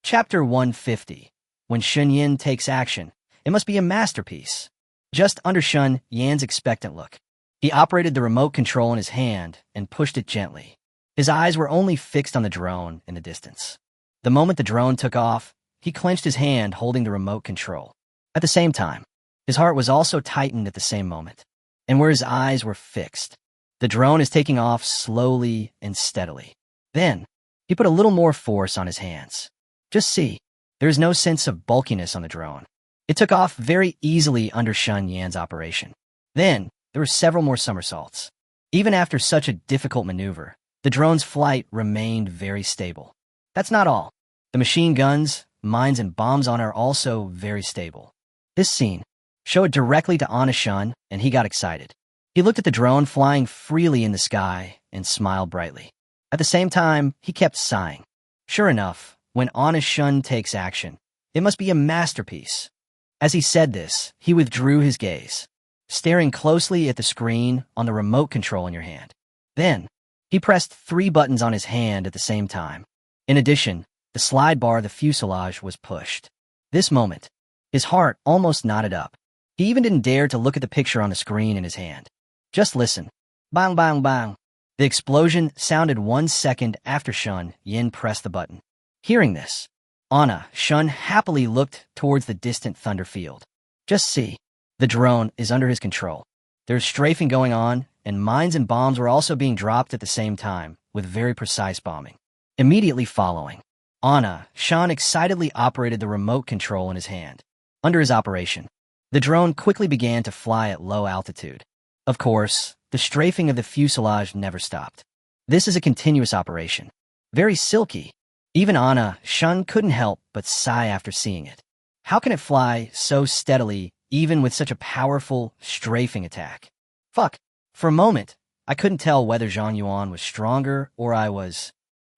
Chapter 150. When Shun Yin takes action, it must be a masterpiece. Just under Shun Yan's expectant look, he operated the remote control in his hand and pushed it gently. His eyes were only fixed on the drone in the distance. The moment the drone took off, he clenched his hand holding the remote control. At the same time, his heart was also tightened at the same moment. And where his eyes were fixed, the drone is taking off slowly and steadily. Then, he put a little more force on his hands. Just see, there is no sense of bulkiness on the drone. It took off very easily under Shun Yan's operation. Then, there were several more somersaults. Even after such a difficult maneuver, the drone's flight remained very stable. That's not all. The machine guns, mines, and bombs on it are also very stable. This scene showed directly to Anna Shun, and he got excited. He looked at the drone flying freely in the sky and smiled brightly. At the same time, he kept sighing. Sure enough, when Anna Shun takes action, it must be a masterpiece. As he said this, he withdrew his gaze, staring closely at the screen on the remote control in your hand. Then, he pressed 3 buttons on his hand at the same time. In addition, the slide bar of the fuselage was pushed. This moment, his heart almost knotted up. He even didn't dare to look at the picture on the screen in his hand. Just listen. Bang, bang, bang. The explosion sounded 1 second after Shun Yin pressed the button. Hearing this, Anna Shun happily looked towards the distant thunder field. Just see, the drone is under his control. There's strafing going on, and mines and bombs were also being dropped at the same time, with very precise bombing. Immediately following, Anna Shun excitedly operated the remote control in his hand. Under his operation, the drone quickly began to fly at low altitude. Of course, the strafing of the fuselage never stopped. This is a continuous operation. Very silky. Even Anna Shun couldn't help but sigh after seeing it. How can it fly so steadily, even with such a powerful strafing attack? Fuck. For a moment, I couldn't tell whether Zhang Yuan was stronger or I was.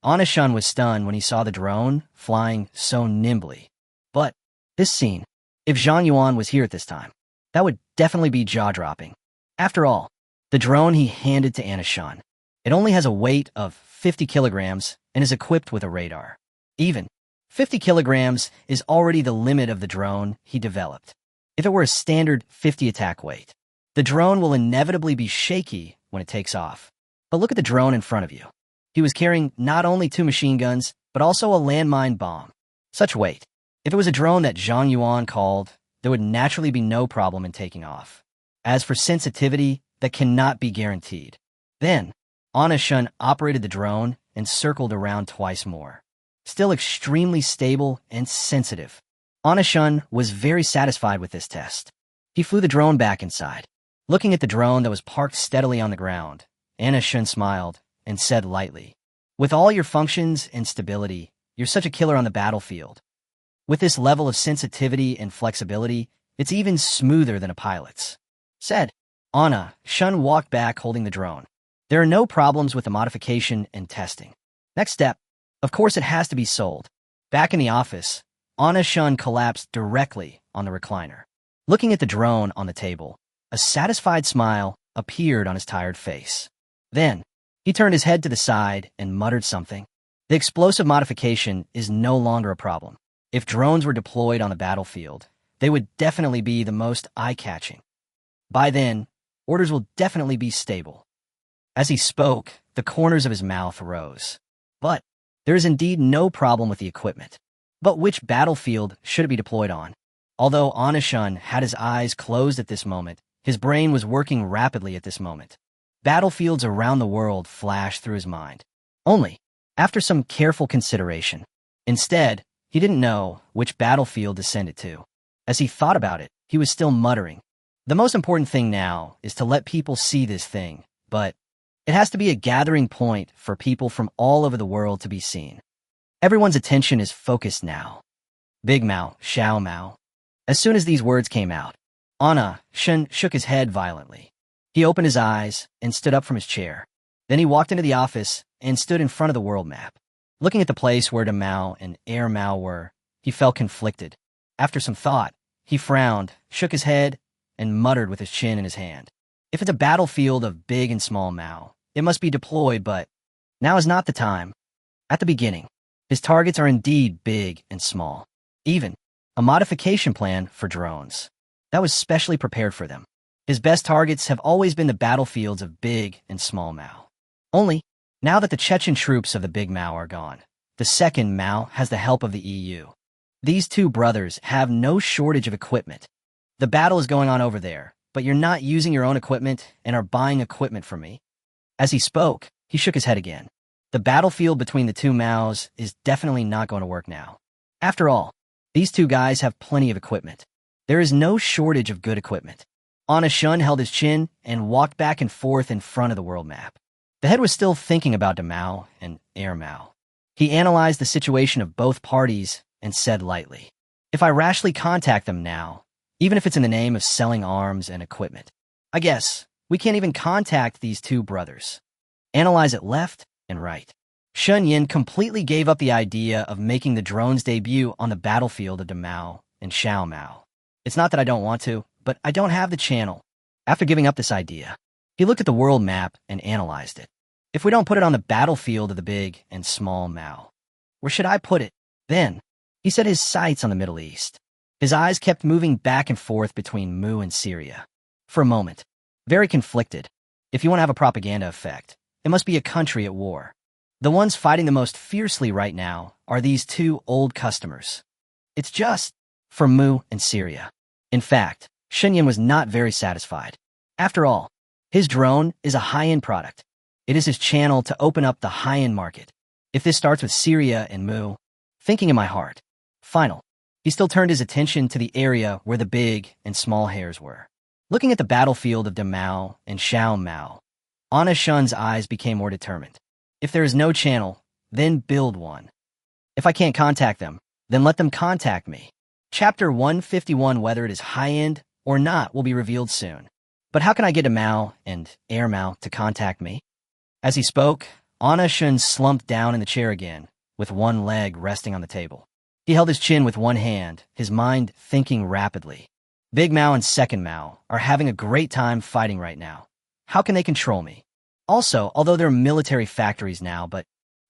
Anna Shun was stunned when he saw the drone flying so nimbly. But this scene, if Zhang Yuan was here at this time, that would definitely be jaw-dropping. After all, the drone he handed to Anna Shun, it only has a weight of 50 kilograms and is equipped with a radar. Even 50 kilograms is already the limit of the drone he developed. If it were a standard 50 attack weight, the drone will inevitably be shaky when it takes off. But look at the drone in front of you. He was carrying not only 2 machine guns, but also a landmine bomb. Such weight. If it was a drone that Zhang Yuan called, there would naturally be no problem in taking off. As for sensitivity, that cannot be guaranteed. Then, Anna Shun operated the drone and circled around twice more. Still extremely stable and sensitive. Anna Shun was very satisfied with this test. He flew the drone back inside. Looking at the drone that was parked steadily on the ground, Anna Shun smiled and said lightly, "With all your functions and stability, you're such a killer on the battlefield. With this level of sensitivity and flexibility, it's even smoother than a pilot's." Said. Anna Shun walked back holding the drone. There are no problems with the modification and testing. Next step, of course it has to be sold. Back in the office, Anna Shun collapsed directly on the recliner. Looking at the drone on the table, a satisfied smile appeared on his tired face. Then, he turned his head to the side and muttered something. The explosive modification is no longer a problem. If drones were deployed on the battlefield, they would definitely be the most eye-catching. By then, orders will definitely be stable. As he spoke, the corners of his mouth rose. But there is indeed no problem with the equipment. But which battlefield should it be deployed on? Although Anashun had his eyes closed at this moment, his brain was working rapidly at this moment. Battlefields around the world flashed through his mind. Only, after some careful consideration. Instead, he didn't know which battlefield to send it to. As he thought about it, he was still muttering. The most important thing now is to let people see this thing, but it has to be a gathering point for people from all over the world to be seen. Everyone's attention is focused now. Big Mao, Xiao Mao. As soon as these words came out, Anna Shun shook his head violently. He opened his eyes and stood up from his chair. Then he walked into the office and stood in front of the world map. Looking at the place where the Mao and Air Mao were, he felt conflicted. After some thought, he frowned, shook his head, and muttered with his chin in his hand. If it's a battlefield of big and small Mao, it must be deployed, but now is not the time. At the beginning, his targets are indeed big and small. Even a modification plan for drones that was specially prepared for them. His best targets have always been the battlefields of big and small Mao. Only, now that the Chechen troops of the big Mao are gone, the second Mao has the help of the EU. These two brothers have no shortage of equipment. The battle is going on over there, but you're not using your own equipment and are buying equipment from me. As he spoke, he shook his head again. The battlefield between the two Maos is definitely not going to work now. After all, these two guys have plenty of equipment. There is no shortage of good equipment. Anna Shun held his chin and walked back and forth in front of the world map. The head was still thinking about the Mao and Air Mao. He analyzed the situation of both parties and said lightly, if I rashly contact them now, even if it's in the name of selling arms and equipment, I guess we can't even contact these two brothers. Analyze it left and right. Shun Yin completely gave up the idea of making the drone's debut on the battlefield of the Mao and Xiao Mao. It's not that I don't want to, but I don't have the channel. After giving up this idea, he looked at the world map and analyzed it. If we don't put it on the battlefield of the big and small Mao, where should I put it? Then, he set his sights on the Middle East. His eyes kept moving back and forth between Mu and Syria. For a moment, very conflicted. If you want to have a propaganda effect, it must be a country at war. The ones fighting the most fiercely right now are these two old customers. It's just for Mu and Syria. In fact, Shenyan was not very satisfied. After all, his drone is a high-end product. It is his channel to open up the high-end market. If this starts with Syria and Mu, thinking in my heart, final, he still turned his attention to the area where the big and small hairs were. Looking at the battlefield of the Mao and Xiao Mao, Anna Shun's eyes became more determined. If there is no channel, then build one. If I can't contact them, then let them contact me. Chapter 151, whether it is high-end or not, will be revealed soon. But how can I get a Mao and Air Mao to contact me? As he spoke, Anna Shun slumped down in the chair again, with one leg resting on the table. He held his chin with one hand, his mind thinking rapidly. Big Mao and Second Mao are having a great time fighting right now. How can they control me? Also, although they're military factories now, but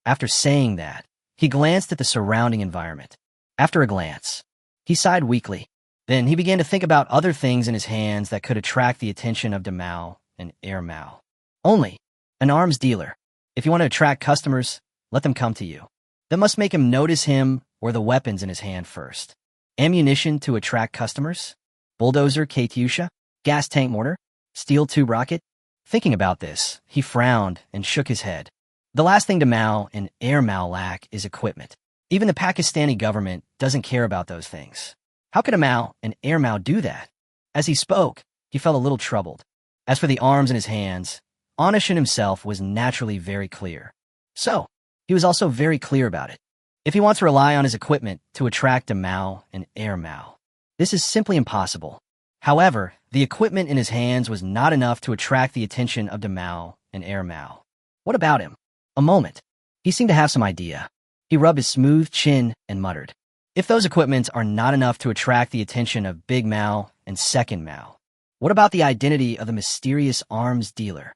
after saying that, he glanced at the surrounding environment. After a glance, he sighed weakly. Then he began to think about other things in his hands that could attract the attention of the Mao and Air Mao. Only an arms dealer. If you want to attract customers, let them come to you. That must make him notice him or the weapons in his hand first. Ammunition to attract customers? Bulldozer Katyusha? Gas tank mortar? Steel tube rocket? Thinking about this, he frowned and shook his head. The last thing the Mao and Air Mao lack is equipment. Even the Pakistani government doesn't care about those things. How could a Mao and Air Mao do that? As he spoke, he felt a little troubled. As for the arms in his hands, Anishin himself was naturally very clear. So, he was also very clear about it. If he wants to rely on his equipment to attract a Mao and Air Mao, this is simply impossible. However, the equipment in his hands was not enough to attract the attention of the Mao and Air Mao. What about him? A moment. He seemed to have some idea. He rubbed his smooth chin and muttered, if those equipments are not enough to attract the attention of Big Mao and Second Mao, what about the identity of the mysterious arms dealer?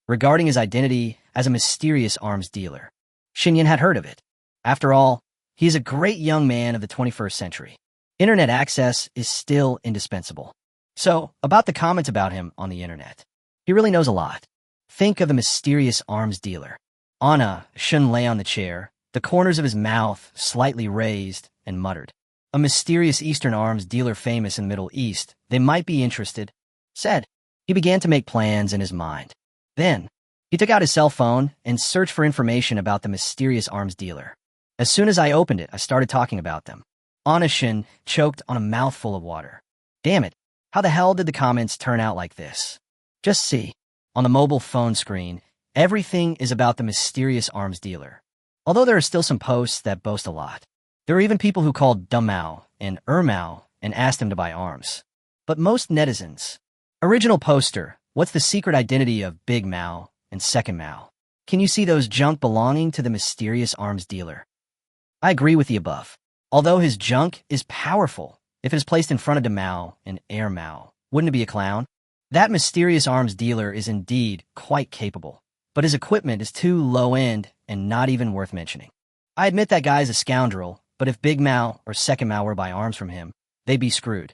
Regarding his identity as a mysterious arms dealer, Shinyan had heard of it. After all, he is a great young man of the 21st century. Internet access is still indispensable. So, about the comments about him on the internet, he really knows a lot. Think of the mysterious arms dealer. Anna Shun lay on the chair, the corners of his mouth slightly raised, and muttered, a mysterious Eastern arms dealer famous in the Middle East. They might be interested, said. He began to make plans in his mind. Then, he took out his cell phone and searched for information about the mysterious arms dealer. As soon as I opened it, I started talking about them. Astonishing choked on a mouthful of water. Damn it, how the hell did the comments turn out like this? Just see. On the mobile phone screen, everything is about the mysterious arms dealer. Although there are still some posts that boast a lot. There are even people who called Dummao and Ermao and asked him to buy arms. But most netizens. Original poster, what's the secret identity of Big Mao and Second Mao? Can you see those junk belonging to the mysterious arms dealer? I agree with the above. Although his junk is powerful, if it is placed in front of Mao and Air Mao, wouldn't it be a clown? That mysterious arms dealer is indeed quite capable, but his equipment is too low-end and not even worth mentioning. I admit that guy is a scoundrel, but if Big Mao or Second Mao were to buy arms from him, they'd be screwed.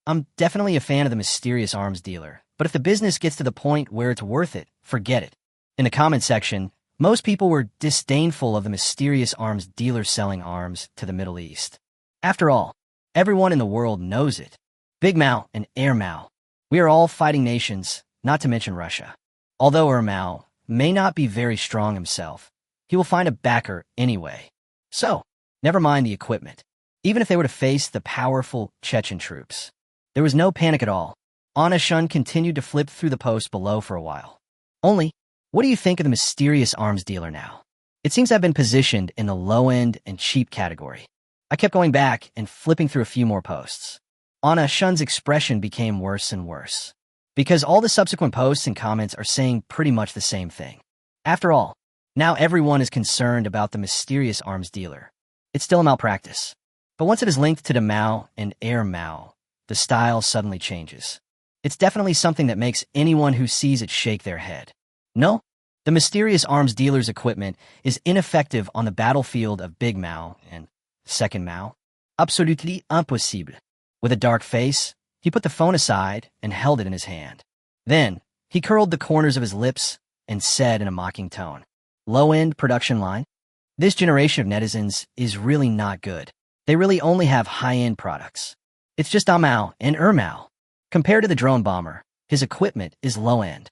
I'm definitely a fan of the mysterious arms dealer, but if the business gets to the point where it's worth it, forget it. In the comment section, most people were disdainful of the mysterious arms dealer selling arms to the Middle East. After all, everyone in the world knows it. Big Mao and Air Mao. We are all fighting nations, not to mention Russia. Although Air Mao may not be very strong himself, he will find a backer anyway. So, never mind the equipment. Even if they were to face the powerful Chechen troops. There was no panic at all. Astonishing continued to flip through the post below for a while. Only, what do you think of the mysterious arms dealer now? It seems I've been positioned in the low-end and cheap category. I kept going back and flipping through a few more posts. Astonishing's expression became worse and worse. Because all the subsequent posts and comments are saying pretty much the same thing. After all, now everyone is concerned about the mysterious arms dealer. It's still a malpractice. But once it is linked to the Mao and Air Mao, the style suddenly changes. It's definitely something that makes anyone who sees it shake their head. No, the mysterious arms dealer's equipment is ineffective on the battlefield of Big Mao and Second Mao. Absolutely impossible. With a dark face, he put the phone aside and held it in his hand. Then, he curled the corners of his lips and said in a mocking tone, "Low-end production line? This generation of netizens is really not good. They really only have high-end products. It's just Mao and Mao. Compared to the drone bomber, his equipment is low-end."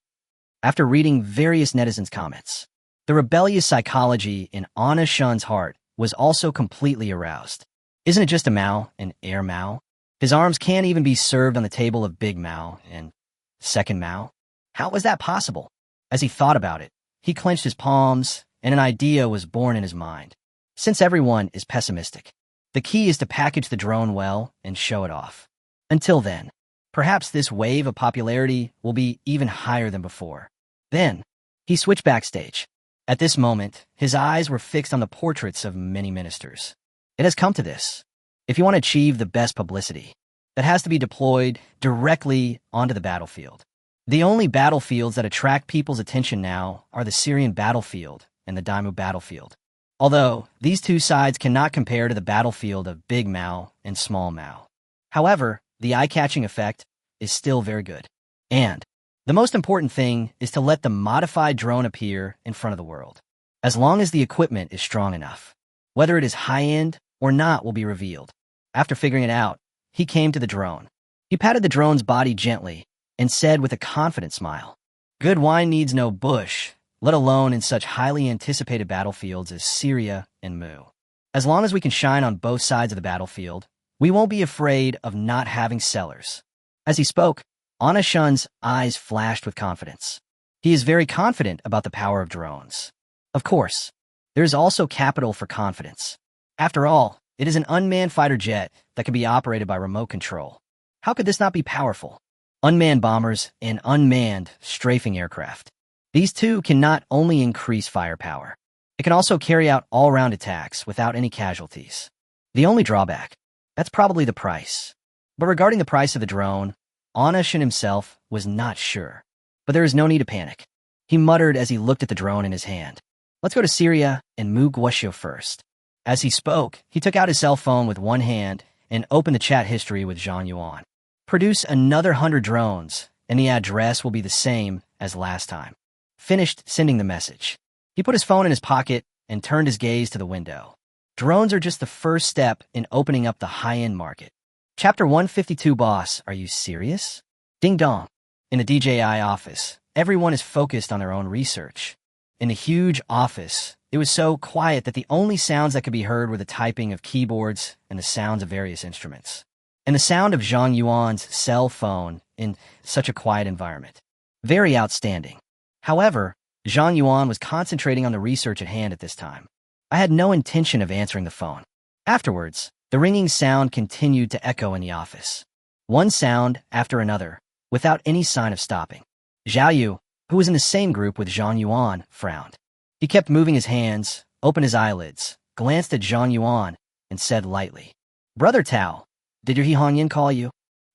After reading various netizens' comments, the rebellious psychology in Astonishing's heart was also completely aroused. Isn't it just a Mao and Air Mao? His arms can't even be served on the table of Big Mao and Second Mao. How was that possible? As he thought about it, he clenched his palms, and an idea was born in his mind. Since everyone is pessimistic, the key is to package the drone well and show it off. Until then, perhaps this wave of popularity will be even higher than before. Then, he switched backstage. At this moment, his eyes were fixed on the portraits of many ministers. It has come to this. If you want to achieve the best publicity, that has to be deployed directly onto the battlefield. The only battlefields that attract people's attention now are the Syrian battlefield and the Daimyo battlefield. Although, these two sides cannot compare to the battlefield of Big Mao and Small Mao. However, the eye-catching effect is still very good. And the most important thing is to let the modified drone appear in front of the world. As long as the equipment is strong enough. Whether it is high-end or not will be revealed. After figuring it out, he came to the drone. He patted the drone's body gently and said with a confident smile, "Good wine needs no bush, let alone in such highly anticipated battlefields as Syria and Mu. As long as we can shine on both sides of the battlefield, we won't be afraid of not having sellers." As he spoke, Astonishing's eyes flashed with confidence. He is very confident about the power of drones. Of course, there is also capital for confidence. After all, it is an unmanned fighter jet that can be operated by remote control. How could this not be powerful? Unmanned bombers and unmanned strafing aircraft. These two can not only increase firepower, it can also carry out all-round attacks without any casualties. The only drawback, that's probably the price. But regarding the price of the drone, Astonishing himself was not sure. But there is no need to panic. He muttered as he looked at the drone in his hand. Let's go to Syria and Mu Guoxiu first. As he spoke, he took out his cell phone with one hand and opened the chat history with Zhang Yuan. Produce another 100 drones, and the address will be the same as last time. Finished sending the message. He put his phone in his pocket and turned his gaze to the window. Drones are just the first step in opening up the high-end market. Chapter 152. Boss, are you serious? Ding dong. In the DJI office, everyone is focused on their own research. In the huge office, it was so quiet that the only sounds that could be heard were the typing of keyboards and the sounds of various instruments, and the sound of Zhang Yuan's cell phone in such a quiet environment. Very outstanding. However, Zhang Yuan was concentrating on the research at hand at this time. I had no intention of answering the phone. Afterwards, the ringing sound continued to echo in the office. One sound after another, without any sign of stopping. Zhao Yu, who was in the same group with Zhang Yuan, frowned. He kept moving his hands, opened his eyelids, glanced at Zhang Yuan, and said lightly, "Brother Tao, did your He Hongyan call you?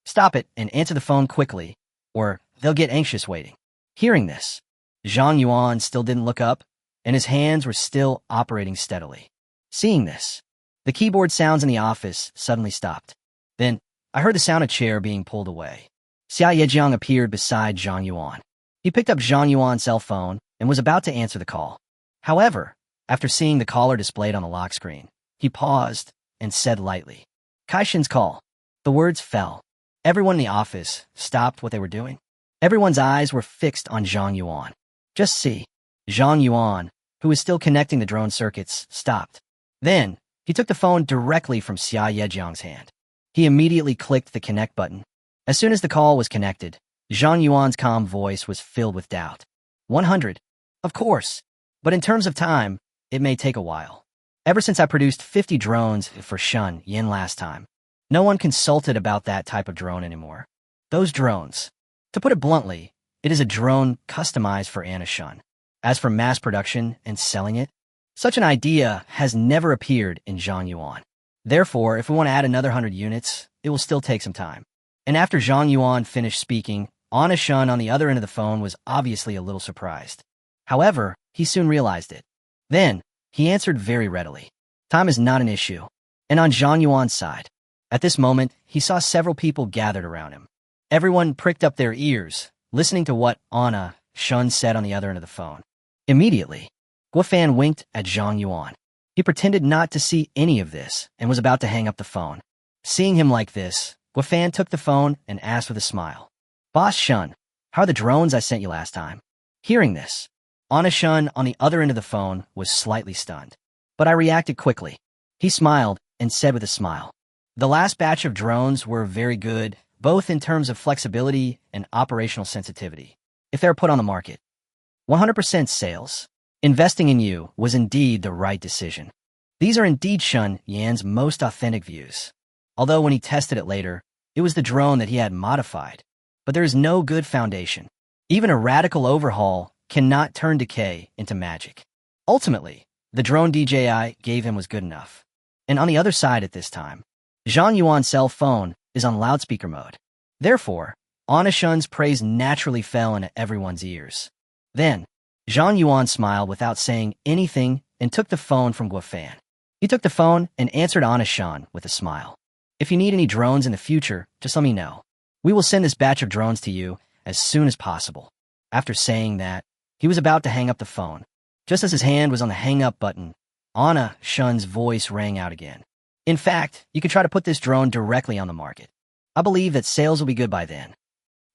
Stop it and answer the phone quickly, or they'll get anxious waiting." Hearing this, Zhang Yuan still didn't look up, and his hands were still operating steadily. Seeing this, the keyboard sounds in the office suddenly stopped. Then, I heard the sound of a chair being pulled away. Xia Yejiang appeared beside Zhang Yuan. He picked up Zhang Yuan's cell phone and was about to answer the call. However, after seeing the caller displayed on the lock screen, he paused and said lightly, "Kaishin's call." The words fell. Everyone in the office stopped what they were doing. Everyone's eyes were fixed on Zhang Yuan. Just see. Zhang Yuan, who was still connecting the drone circuits, stopped. Then, he took the phone directly from Xia Yejiang's hand. He immediately clicked the connect button. As soon as the call was connected, Zhang Yuan's calm voice was filled with doubt. 100. Of course. But in terms of time, it may take a while. Ever since I produced 50 drones for Shun Yin last time, no one consulted about that type of drone anymore. Those drones. To put it bluntly, it is a drone customized for Anna Shun. As for mass production and selling it, such an idea has never appeared in Zhang Yuan. Therefore, if we want to add another 100 units, it will still take some time. And after Zhang Yuan finished speaking, Anna Shun on the other end of the phone was obviously a little surprised. However, he soon realized it. Then, he answered very readily. Time is not an issue. And on Zhang Yuan's side, at this moment, he saw several people gathered around him. Everyone pricked up their ears, listening to what Anna Shun said on the other end of the phone. Immediately, Guofan winked at Zhang Yuan. He pretended not to see any of this and was about to hang up the phone. Seeing him like this, Guofan took the phone and asked with a smile, "Boss Shun, how are the drones I sent you last time?" Hearing this, Anna Shun on the other end of the phone was slightly stunned. But I reacted quickly. He smiled and said with a smile, "The last batch of drones were very good, both in terms of flexibility and operational sensitivity. If they were put on the market, 100% sales. Investing in you was indeed the right decision." These are indeed Shun Yan's most authentic views. Although when he tested it later, it was the drone that he had modified. But there is no good foundation. Even a radical overhaul cannot turn decay into magic. Ultimately, the drone DJI gave him was good enough. And on the other side at this time, Zhang Yuan's cell phone is on loudspeaker mode. Therefore, Anna Shun's praise naturally fell into everyone's ears. Then, Zhang Yuan smiled without saying anything and took the phone from Guofan. He took the phone and answered Anna Shun with a smile. "If you need any drones in the future, just let me know. We will send this batch of drones to you as soon as possible." After saying that, he was about to hang up the phone. Just as his hand was on the hang-up button, Anna Shun's voice rang out again. "In fact, you could try to put this drone directly on the market. I believe that sales will be good by then."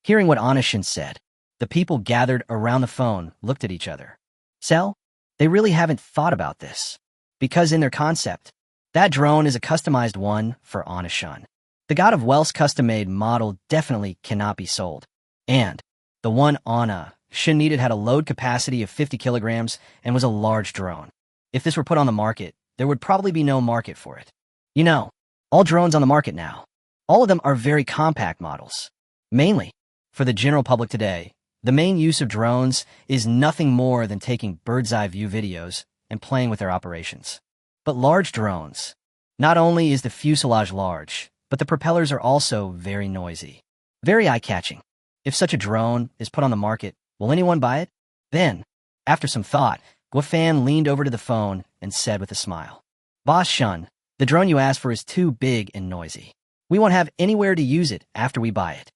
Hearing what Anna Shun said, the people gathered around the phone looked at each other. Sell? They really haven't thought about this. Because in their concept, that drone is a customized one for Anna Shun. The God of Wealth's custom-made model definitely cannot be sold. And the one Anna Shun needed had a load capacity of 50 kilograms and was a large drone. If this were put on the market, there would probably be no market for it. You know, all drones on the market now, all of them are very compact models. Mainly, for the general public today, the main use of drones is nothing more than taking bird's-eye view videos and playing with their operations. But large drones, not only is the fuselage large, but the propellers are also very noisy, very eye-catching. If such a drone is put on the market, will anyone buy it? Then, after some thought, Guofan leaned over to the phone and said with a smile, "Boss Shun, the drone you asked for is too big and noisy. We won't have anywhere to use it after we buy it.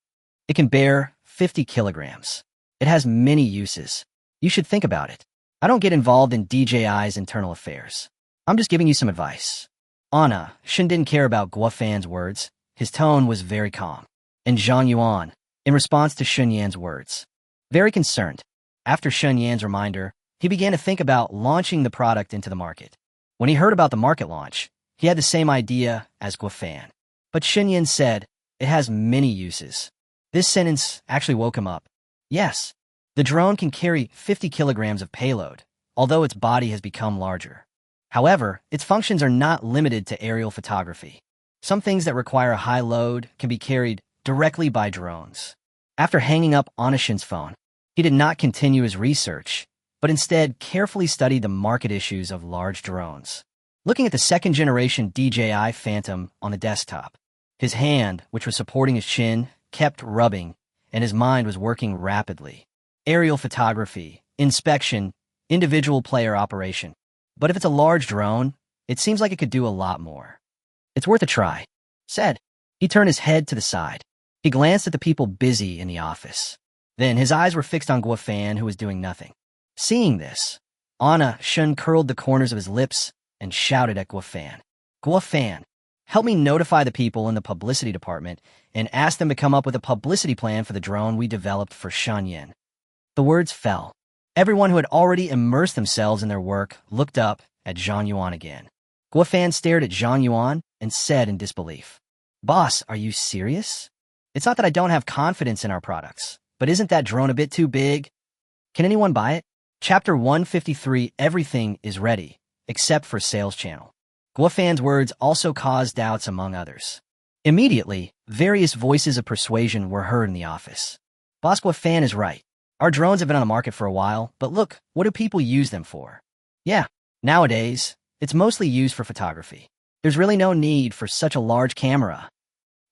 It can bear 50 kilograms. It has many uses. You should think about it. I don't get involved in DJI's internal affairs. I'm just giving you some advice. Anna, Shun didn't care about Guo Fan's words. His tone was very calm. And Zhang Yuan, in response to Shun Yan's words, very concerned. After Shun Yan's reminder, he began to think about launching the product into the market. When he heard about the market launch, he had the same idea as Guo Fan. But Shun Yan said, it has many uses. This sentence actually woke him up. Yes, the drone can carry 50 kilograms of payload, although its body has become larger. However, its functions are not limited to aerial photography. Some things that require a high load can be carried directly by drones. After hanging up Anishin's phone, he did not continue his research, but instead carefully studied the market issues of large drones. Looking at the second-generation DJI Phantom on the desktop, his hand, which was supporting his chin, kept rubbing, and his mind was working rapidly. Aerial photography, inspection, individual player operation. But if it's a large drone, it seems like it could do a lot more. It's worth a try, said. He turned his head to the side. He glanced at the people busy in the office. Then his eyes were fixed on Guo Fan, who was doing nothing. Seeing this, Anna Shun curled the corners of his lips and shouted at Guo Fan. Guo Fan, help me notify the people in the publicity department and ask them to come up with a publicity plan for the drone we developed for Shan Yan. The words fell. Everyone who had already immersed themselves in their work looked up at Zhang Yuan again. Guo Fan stared at Zhang Yuan and said in disbelief, Boss, are you serious? It's not that I don't have confidence in our products, but isn't that drone a bit too big? Can anyone buy it? Chapter 153, Everything is ready, except for sales channel. Guo Fan's words also caused doubts among others. Immediately, various voices of persuasion were heard in the office. Boss Guo Fan is right. Our drones have been on the market for a while, but look, what do people use them for? Yeah, nowadays, it's mostly used for photography. There's really no need for such a large camera.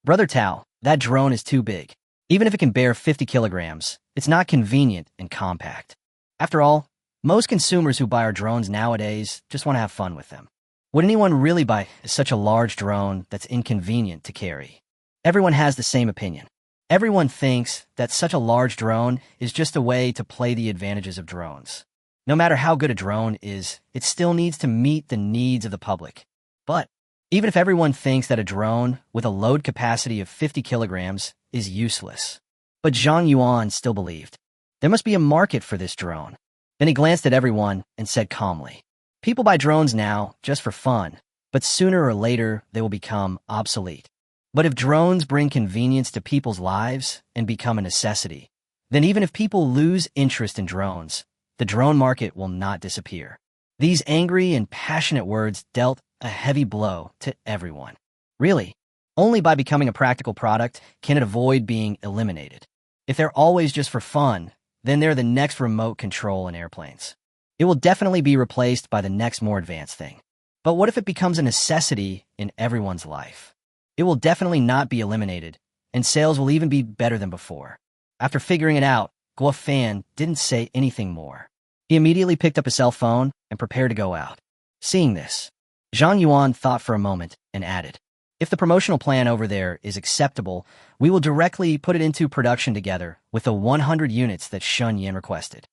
Brother Tao, that drone is too big. Even if it can bear 50 kilograms, it's not convenient and compact. After all, most consumers who buy our drones nowadays just want to have fun with them. Would anyone really buy such a large drone that's inconvenient to carry? Everyone has the same opinion. Everyone thinks that such a large drone is just a way to play the advantages of drones. No matter how good a drone is, it still needs to meet the needs of the public. But even if everyone thinks that a drone with a load capacity of 50 kilograms is useless, but Zhang Yuan still believed there must be a market for this drone. Then he glanced at everyone and said calmly, people buy drones now just for fun, but sooner or later they will become obsolete. But if drones bring convenience to people's lives and become a necessity, then even if people lose interest in drones, the drone market will not disappear. These angry and passionate words dealt a heavy blow to everyone. Really, only by becoming a practical product can it avoid being eliminated. If they're always just for fun, then they're the next remote control in airplanes. It will definitely be replaced by the next more advanced thing. But what if it becomes a necessity in everyone's life? It will definitely not be eliminated, and sales will even be better than before. After figuring it out, Guo Fan didn't say anything more. He immediately picked up his cell phone and prepared to go out. Seeing this, Zhang Yuan thought for a moment and added, if the promotional plan over there is acceptable, we will directly put it into production together with the 100 units that Shun Yan requested.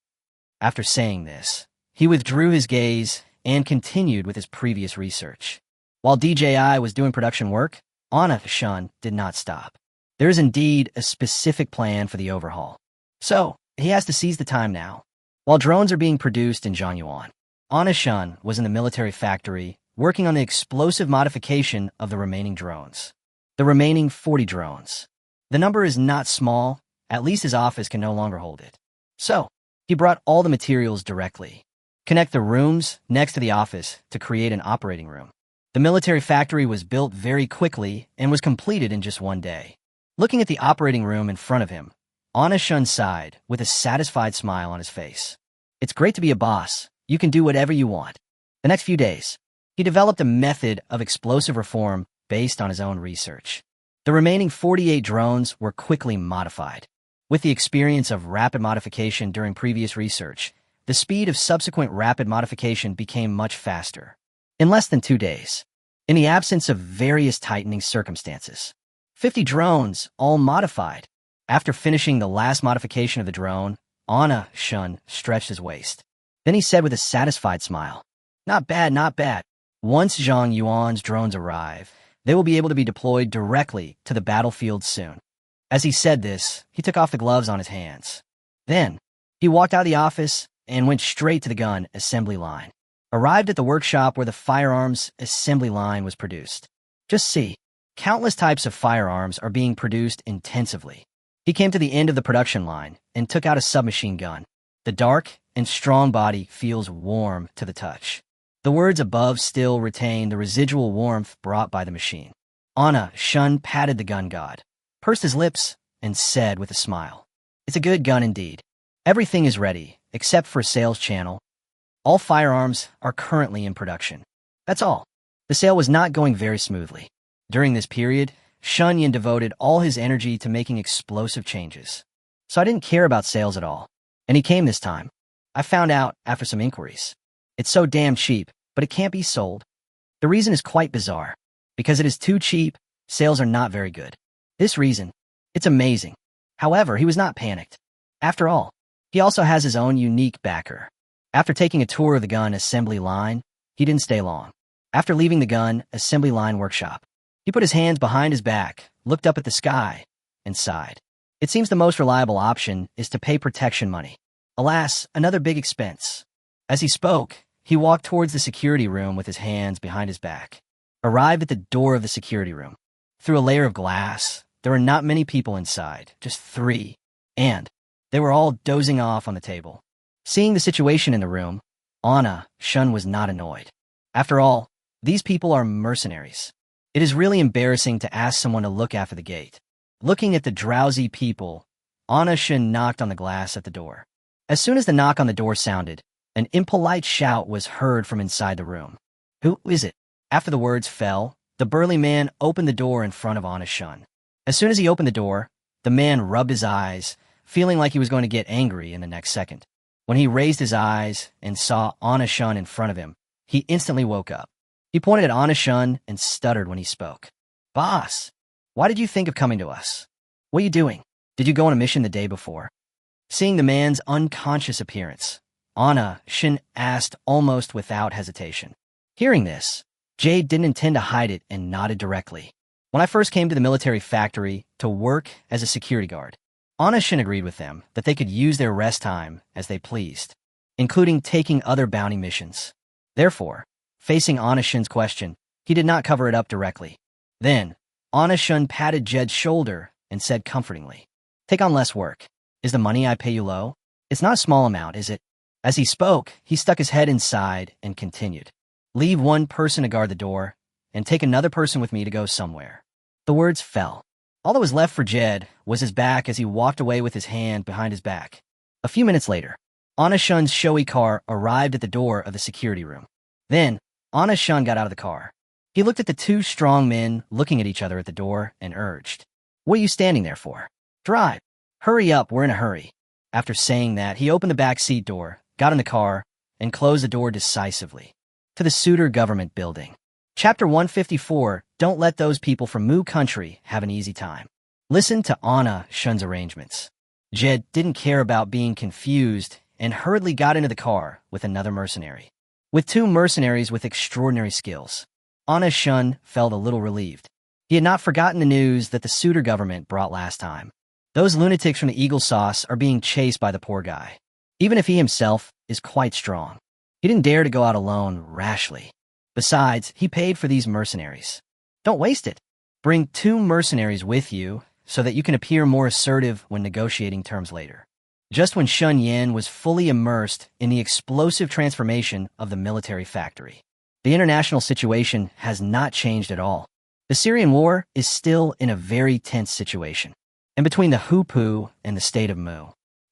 After saying this, he withdrew his gaze and continued with his previous research. While DJI was doing production work, Anna Shun did not stop. There is indeed a specific plan for the overhaul. So, he has to seize the time now. While drones are being produced in Zhangyuan, Anna Shun was in the military factory working on the explosive modification of the remaining drones. The remaining 40 drones. The number is not small, at least his office can no longer hold it. So, he brought all the materials directly. Connect the rooms next to the office to create an operating room. The military factory was built very quickly and was completed in just one day. Looking at the operating room in front of him, Anna Shun sighed with a satisfied smile on his face. It's great to be a boss. You can do whatever you want. The next few days, he developed a method of explosive reform based on his own research. The remaining 48 drones were quickly modified. With the experience of rapid modification during previous research, the speed of subsequent rapid modification became much faster. In less than 2 days, in the absence of various tightening circumstances, 50 drones, all modified. After finishing the last modification of the drone, Anna Shun stretched his waist. Then he said with a satisfied smile, "Not bad, not bad. Once Zhang Yuan's drones arrive, they will be able to be deployed directly to the battlefield soon. As he said this, he took off the gloves on his hands. Then, he walked out of the office and went straight to the gun assembly line. Arrived at the workshop where the firearms assembly line was produced. Just see, countless types of firearms are being produced intensively. He came to the end of the production line and took out a submachine gun. The dark and strong body feels warm to the touch. The words above still retain the residual warmth brought by the machine. Anna Shun patted the gun god, pursed his lips, and said with a smile, "It's a good gun indeed. Everything is ready, except for a sales channel. All firearms are currently in production. That's all." The sale was not going very smoothly. During this period, Shunyan devoted all his energy to making explosive changes. So I didn't care about sales at all. And he came this time. I found out after some inquiries. It's so damn cheap, but it can't be sold. The reason is quite bizarre. Because it is too cheap, sales are not very good. This reason, it's amazing. However, he was not panicked. After all, he also has his own unique backer. After taking a tour of the gun assembly line, he didn't stay long. After leaving the gun assembly line workshop, he put his hands behind his back, looked up at the sky, and sighed. It seems the most reliable option is to pay protection money. Alas, another big expense. As he spoke, he walked towards the security room with his hands behind his back. Arrived at the door of the security room. Through a layer of glass, there were not many people inside, just 3, and they were all dozing off on the table. Seeing the situation in the room, Anna Shun was not annoyed. After all, these people are mercenaries. It is really embarrassing to ask someone to look after the gate. Looking at the drowsy people, Anna Shun knocked on the glass at the door. As soon as the knock on the door sounded, an impolite shout was heard from inside the room. "Who is it?" After the words fell, the burly man opened the door in front of Anna Shun. As soon as he opened the door, the man rubbed his eyes, feeling like he was going to get angry in the next second. When he raised his eyes and saw Anna Shun in front of him, he instantly woke up. He pointed at Anna Shun and stuttered when he spoke. "Boss, why did you think of coming to us? What are you doing? Did you go on a mission the day before?" Seeing the man's unconscious appearance, Anna Shun asked almost without hesitation. Hearing this, Jade didn't intend to hide it and nodded directly. "When I first came to the military factory to work as a security guard, Anna Shun agreed with them that they could use their rest time as they pleased, including taking other bounty missions. Therefore, facing Anna Shun's question, he did not cover it up directly. Then, Anna Shun patted Jed's shoulder and said comfortingly, "Take on less work. Is the money I pay you low? It's not a small amount, is it?" As he spoke, he stuck his head inside and continued, "Leave one person to guard the door, and take another person with me to go somewhere." The words fell. All that was left for Jed was his back as he walked away with his hand behind his back. A few minutes later, Anna Shun's showy car arrived at the door of the security room. Then, Anna Shun got out of the car. He looked at the 2 strong men looking at each other at the door and urged, "What are you standing there for? Drive. Hurry up, we're in a hurry." After saying that, he opened the back seat door, got in the car, and closed the door decisively. To the Suitor government building. Chapter 154, Don't let those people from Mu country have an easy time. Listen to Anna Shun's arrangements. Jed didn't care about being confused and hurriedly got into the car with another mercenary. With 2 mercenaries with extraordinary skills, Anna Shun felt a little relieved. He had not forgotten the news that the Suitor government brought last time. Those lunatics from the Eagle Sauce are being chased by the poor guy, even if he himself is quite strong. He didn't dare to go out alone rashly. Besides, he paid for these mercenaries. Don't waste it. Bring 2 mercenaries with you so that you can appear more assertive when negotiating terms later. Just when Shun Yan was fully immersed in the explosive transformation of the military factory. The international situation has not changed at all. The Syrian war is still in a very tense situation. And between the Hupu and the state of Mu,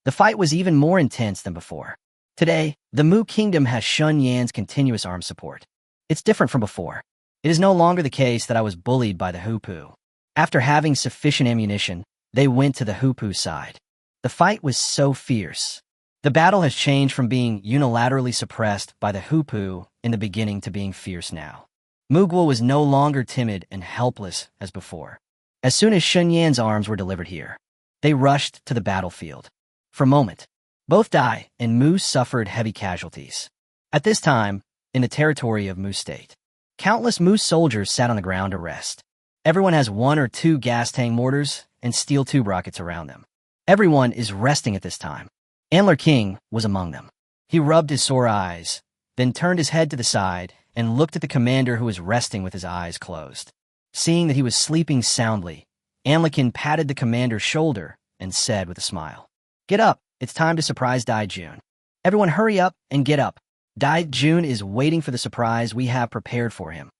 the fight was even more intense than before. Today, the Mu kingdom has Shun Yan's continuous armed support. It's different from before. It is no longer the case that I was bullied by the Hupu. After having sufficient ammunition, they went to the Hupu side. The fight was so fierce. The battle has changed from being unilaterally suppressed by the Hupu in the beginning to being fierce now. Mugwa was no longer timid and helpless as before. As soon as Shun Yan's arms were delivered here, they rushed to the battlefield. For a moment, both Dai and Mu suffered heavy casualties. At this time, in the territory of Mu State, Countless Mu soldiers sat on the ground to rest. Everyone has 1 or 2 gas tank mortars and steel tube rockets around them. Everyone is resting at this time. Antler King was among them. He rubbed his sore eyes, then turned his head to the side and looked at the commander who was resting with his eyes closed. Seeing that he was sleeping soundly, Amlekin patted the commander's shoulder and said with a smile, "Get up, it's time to surprise Dai Jun. Everyone hurry up and get up. Dai Jun is waiting for the surprise we have prepared for him."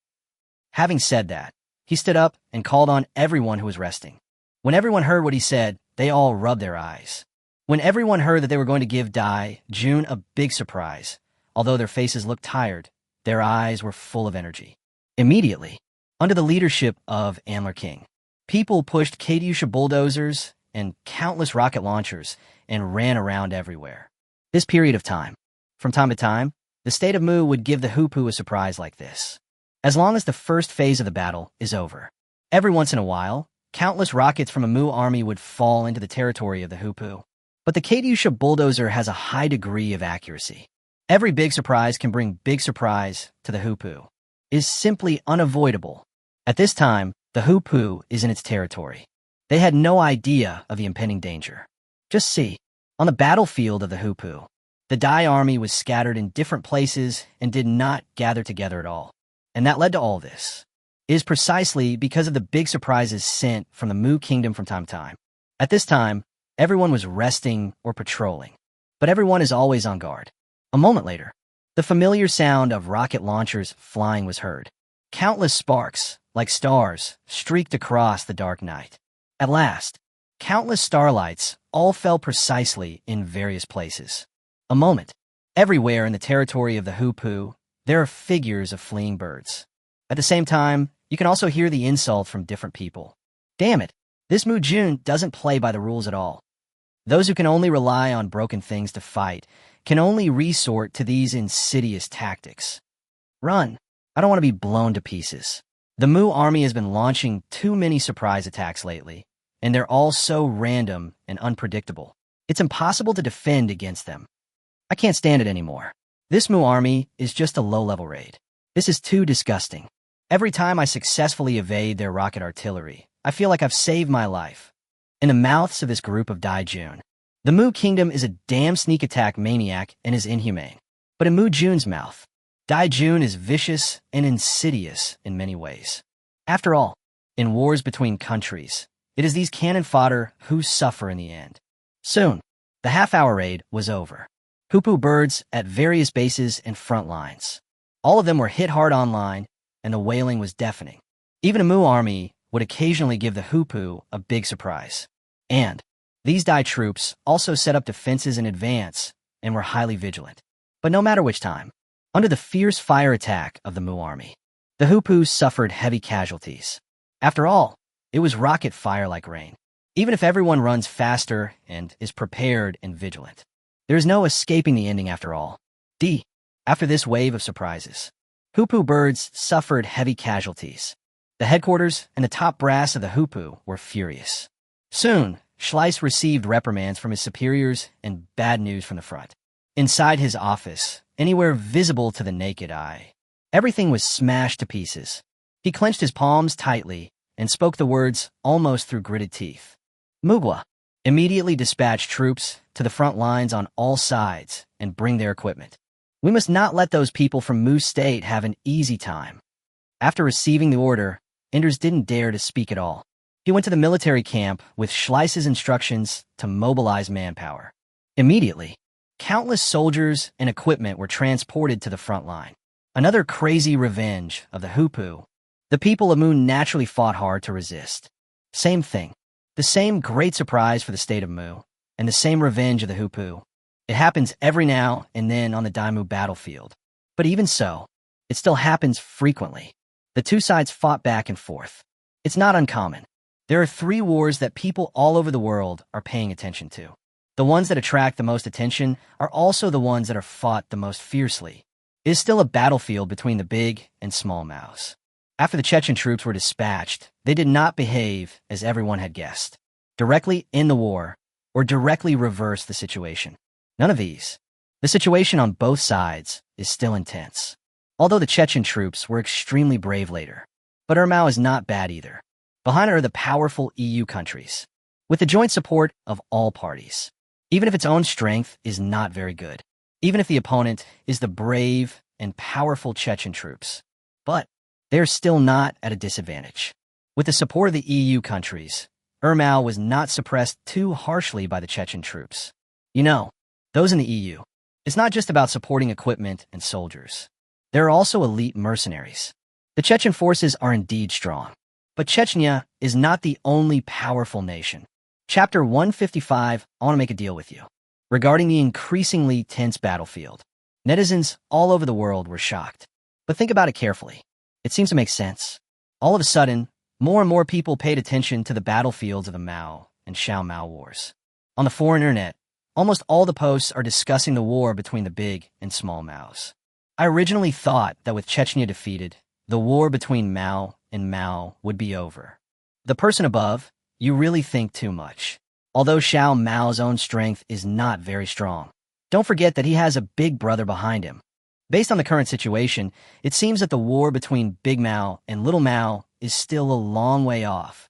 Having said that, he stood up and called on everyone who was resting. When everyone heard what he said, they all rubbed their eyes. When everyone heard that they were going to give Dai Jun a big surprise, although their faces looked tired, their eyes were full of energy. Immediately, under the leadership of Antler King, people pushed Katyusha bulldozers and countless rocket launchers and ran around everywhere. This period of time, from time to time, the state of Mu would give the Hupu a surprise like this. As long as the first phase of the battle is over. Every once in a while, countless rockets from a Mu army would fall into the territory of the Hupu. But the Katyusha bulldozer has a high degree of accuracy. Every big surprise can bring big surprise to the Hupu. It is simply unavoidable. At this time, the Hupu is in its territory. They had no idea of the impending danger. Just see, on the battlefield of the Hupu, the Dai army was scattered in different places and did not gather together at all. And that led to all this. It is precisely because of the big surprises sent from the Mu kingdom from time to time. At this time, everyone was resting or patrolling, but everyone is always on guard. A moment later, the familiar sound of rocket launchers flying was heard. Countless sparks, like stars, streaked across the dark night. At last, countless starlights all fell precisely in various places. A moment. Everywhere in the territory of the Hupu, there are figures of fleeing birds. At the same time, you can also hear the insult from different people. Damn it, this Mu Jun doesn't play by the rules at all. Those who can only rely on broken things to fight can only resort to these insidious tactics. Run. I don't want to be blown to pieces. The Mu army has been launching too many surprise attacks lately, and they're all so random and unpredictable. It's impossible to defend against them. I can't stand it anymore. This Mu army is just a low-level raid. This is too disgusting. Every time I successfully evade their rocket artillery, I feel like I've saved my life. In the mouths of this group of Dai Jun, the Mu kingdom is a damn sneak attack maniac and is inhumane. But in Mu Jun's mouth, Dai Jun is vicious and insidious in many ways. After all, in wars between countries, it is these cannon fodder who suffer in the end. Soon, the half-hour raid was over. Hupu birds at various bases and front lines. All of them were hit hard online, and the wailing was deafening. Even a Mu army would occasionally give the Hupu a big surprise. And these Dai troops also set up defenses in advance and were highly vigilant. But no matter which time, under the fierce fire attack of the Mu army, the Hupu suffered heavy casualties. After all, it was rocket fire like rain. Even if everyone runs faster and is prepared and vigilant, there is no escaping the ending after all. After this wave of surprises, Hupu birds suffered heavy casualties. The headquarters and the top brass of the Hupu were furious. Soon, Schleiss received reprimands from his superiors and bad news from the front. Inside his office, anywhere visible to the naked eye, everything was smashed to pieces. He clenched his palms tightly and spoke the words almost through gritted teeth. Mugwa immediately dispatched troops to the front lines on all sides and bring their equipment. We must not let those people from Mu State have an easy time. After receiving the order, Enders didn't dare to speak at all. He went to the military camp with Schleiss's instructions to mobilize manpower. Immediately, countless soldiers and equipment were transported to the front line. Another crazy revenge of the Hupu. The people of Mu naturally fought hard to resist. Same thing. The same great surprise for the state of Mu, and the same revenge of the Hupu. It happens every now and then on the Daimu battlefield. But even so, it still happens frequently. The two sides fought back and forth. It's not uncommon. There are 3 wars that people all over the world are paying attention to. The ones that attract the most attention are also the ones that are fought the most fiercely. It is still a battlefield between the big and small mouths. After the Chechen troops were dispatched, they did not behave as everyone had guessed. Directly end the war, or directly reverse the situation. None of these. The situation on both sides is still intense. Although the Chechen troops were extremely brave later. But Ermao is not bad either. Behind it are the powerful EU countries, with the joint support of all parties. Even if its own strength is not very good. Even if the opponent is the brave and powerful Chechen troops. But they're still not at a disadvantage. With the support of the EU countries, Ermao was not suppressed too harshly by the Chechen troops. You know, those in the EU. It's not just about supporting equipment and soldiers. There are also elite mercenaries. The Chechen forces are indeed strong. But Chechnya is not the only powerful nation. Chapter 155, I want to make a deal with you. Regarding the increasingly tense battlefield, netizens all over the world were shocked. But think about it carefully. It seems to make sense. All of a sudden, more and more people paid attention to the battlefields of the Mao and Xiao Mao wars. On the foreign internet, almost all the posts are discussing the war between the big and small Maos. I originally thought that with Chechnya defeated, the war between Mao and Mao would be over. The person above, you really think too much. Although Xiao Mao's own strength is not very strong, don't forget that he has a big brother behind him. Based on the current situation, it seems that the war between Big Mao and Little Mao is still a long way off.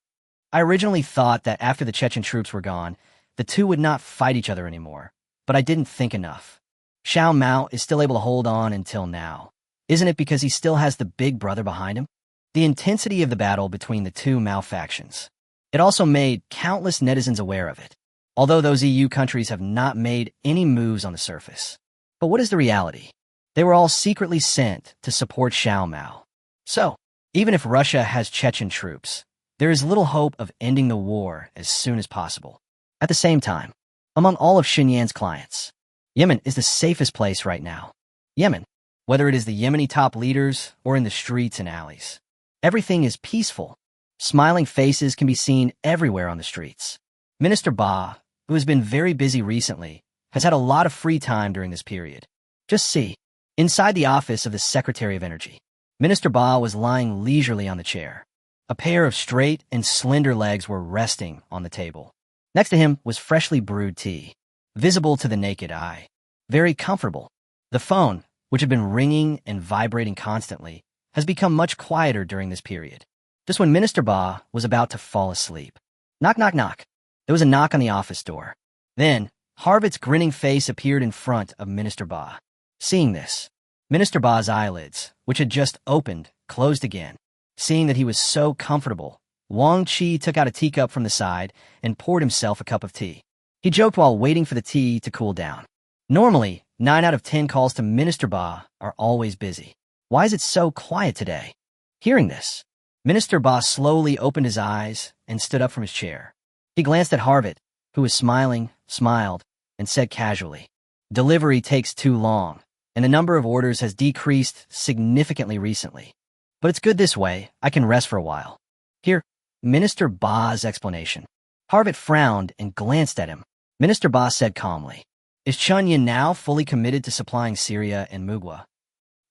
I originally thought that after the Chechen troops were gone, the two would not fight each other anymore, but I didn't think enough. Xiao Mao is still able to hold on until now. Isn't it because he still has the big brother behind him? The intensity of the battle between the two Mao factions. It also made countless netizens aware of it, although those EU countries have not made any moves on the surface. But what is the reality? They were all secretly sent to support Xiao Mao. So, even if Russia has Chechen troops, there is little hope of ending the war as soon as possible. At the same time, among all of Xinyan's clients, Yemen is the safest place right now. Yemen, whether it is the Yemeni top leaders or in the streets and alleys, everything is peaceful. Smiling faces can be seen everywhere on the streets. Minister Ba, who has been very busy recently, has had a lot of free time during this period. Just see, inside the office of the Secretary of Energy, Minister Ba was lying leisurely on the chair. A pair of straight and slender legs were resting on the table. Next to him was freshly brewed tea, visible to the naked eye. Very comfortable. The phone, which had been ringing and vibrating constantly, has become much quieter during this period. Just when Minister Ba was about to fall asleep. Knock, knock, knock. There was a knock on the office door. Then, Harvit's grinning face appeared in front of Minister Ba. Seeing this, Minister Ba's eyelids, which had just opened, closed again. Seeing that he was so comfortable, Wang Qi took out a teacup from the side and poured himself a cup of tea. He joked while waiting for the tea to cool down. Normally, 9 out of 10 calls to Minister Ba are always busy. Why is it so quiet today? Hearing this, Minister Ba slowly opened his eyes and stood up from his chair. He glanced at Harvit, who was smiling, smiled, and said casually, "Delivery takes too long, and the number of orders has decreased significantly recently. But it's good this way, I can rest for a while." Here, Minister Ba's explanation. Harvit frowned and glanced at him. Minister Ba said calmly, "Is Chunyan now fully committed to supplying Syria and Mugwa?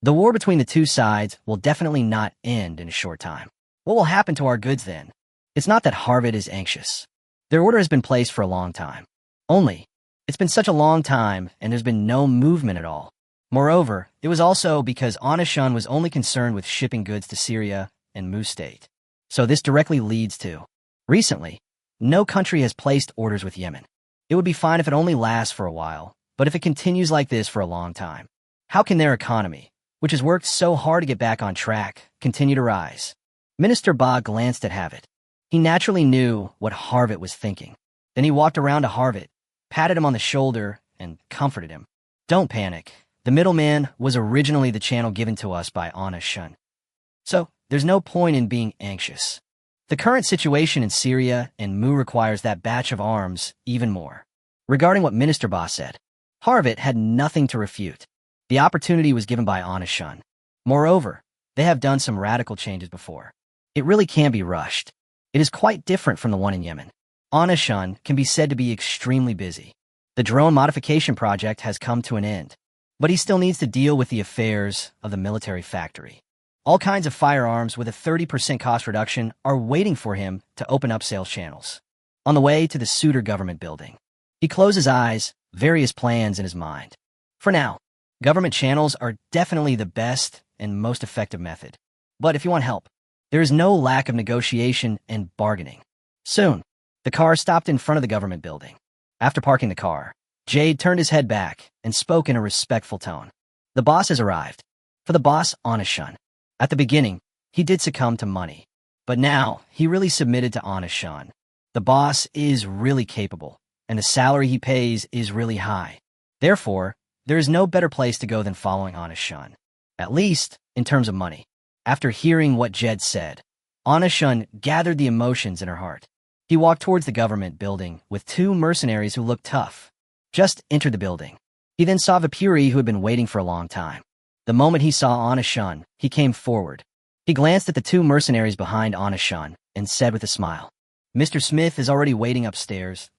The war between the two sides will definitely not end in a short time. What will happen to our goods then?" It's not that Harvit is anxious. Their order has been placed for a long time. Only, it's been such a long time and there's been no movement at all. Moreover, it was also because Anashan was only concerned with shipping goods to Syria and Mu State. So this directly leads to, recently, no country has placed orders with Yemen. It would be fine if it only lasts for a while, but if it continues like this for a long time, how can their economy, which has worked so hard to get back on track, continue to rise? Minister Ba glanced at Harvit. He naturally knew what Harvit was thinking. Then he walked around to Harvit, patted him on the shoulder, and comforted him. "Don't panic. The middleman was originally the channel given to us by Anna Shun. So, there's no point in being anxious. The current situation in Syria and Mu requires that batch of arms even more." Regarding what Minister Ba said, Harvit had nothing to refute. The opportunity was given by Anna Shun. Moreover, they have done some radical changes before. It really can't be rushed. It is quite different from the one in Yemen. Anna Shun can be said to be extremely busy. The drone modification project has come to an end, but he still needs to deal with the affairs of the military factory. All kinds of firearms with a 30% cost reduction are waiting for him to open up sales channels. On the way to the Suter government building, he closed his eyes, various plans in his mind. For now, Government channels are definitely the best and most effective method. But if you want help, there is no lack of negotiation and bargaining. Soon, the car stopped in front of the government building. After parking the car, Jade turned his head back and spoke in a respectful tone. The boss has arrived. For the boss, Honest-shun. At the beginning, he did succumb to money. But now, he really submitted to Honest-shun. The boss is really capable, and the salary he pays is really high. Therefore, there is no better place to go than following Honest-shun, at least in terms of money. After hearing what Jed said, Honest-shun gathered the emotions in her heart. He walked towards the government building with two mercenaries who looked tough. Just entered the building. He then saw Vipuri, who had been waiting for a long time. The moment he saw Honest-shun, he came forward. He glanced at the two mercenaries behind Honest-shun and said with a smile, "Mr. Smith is already waiting upstairs.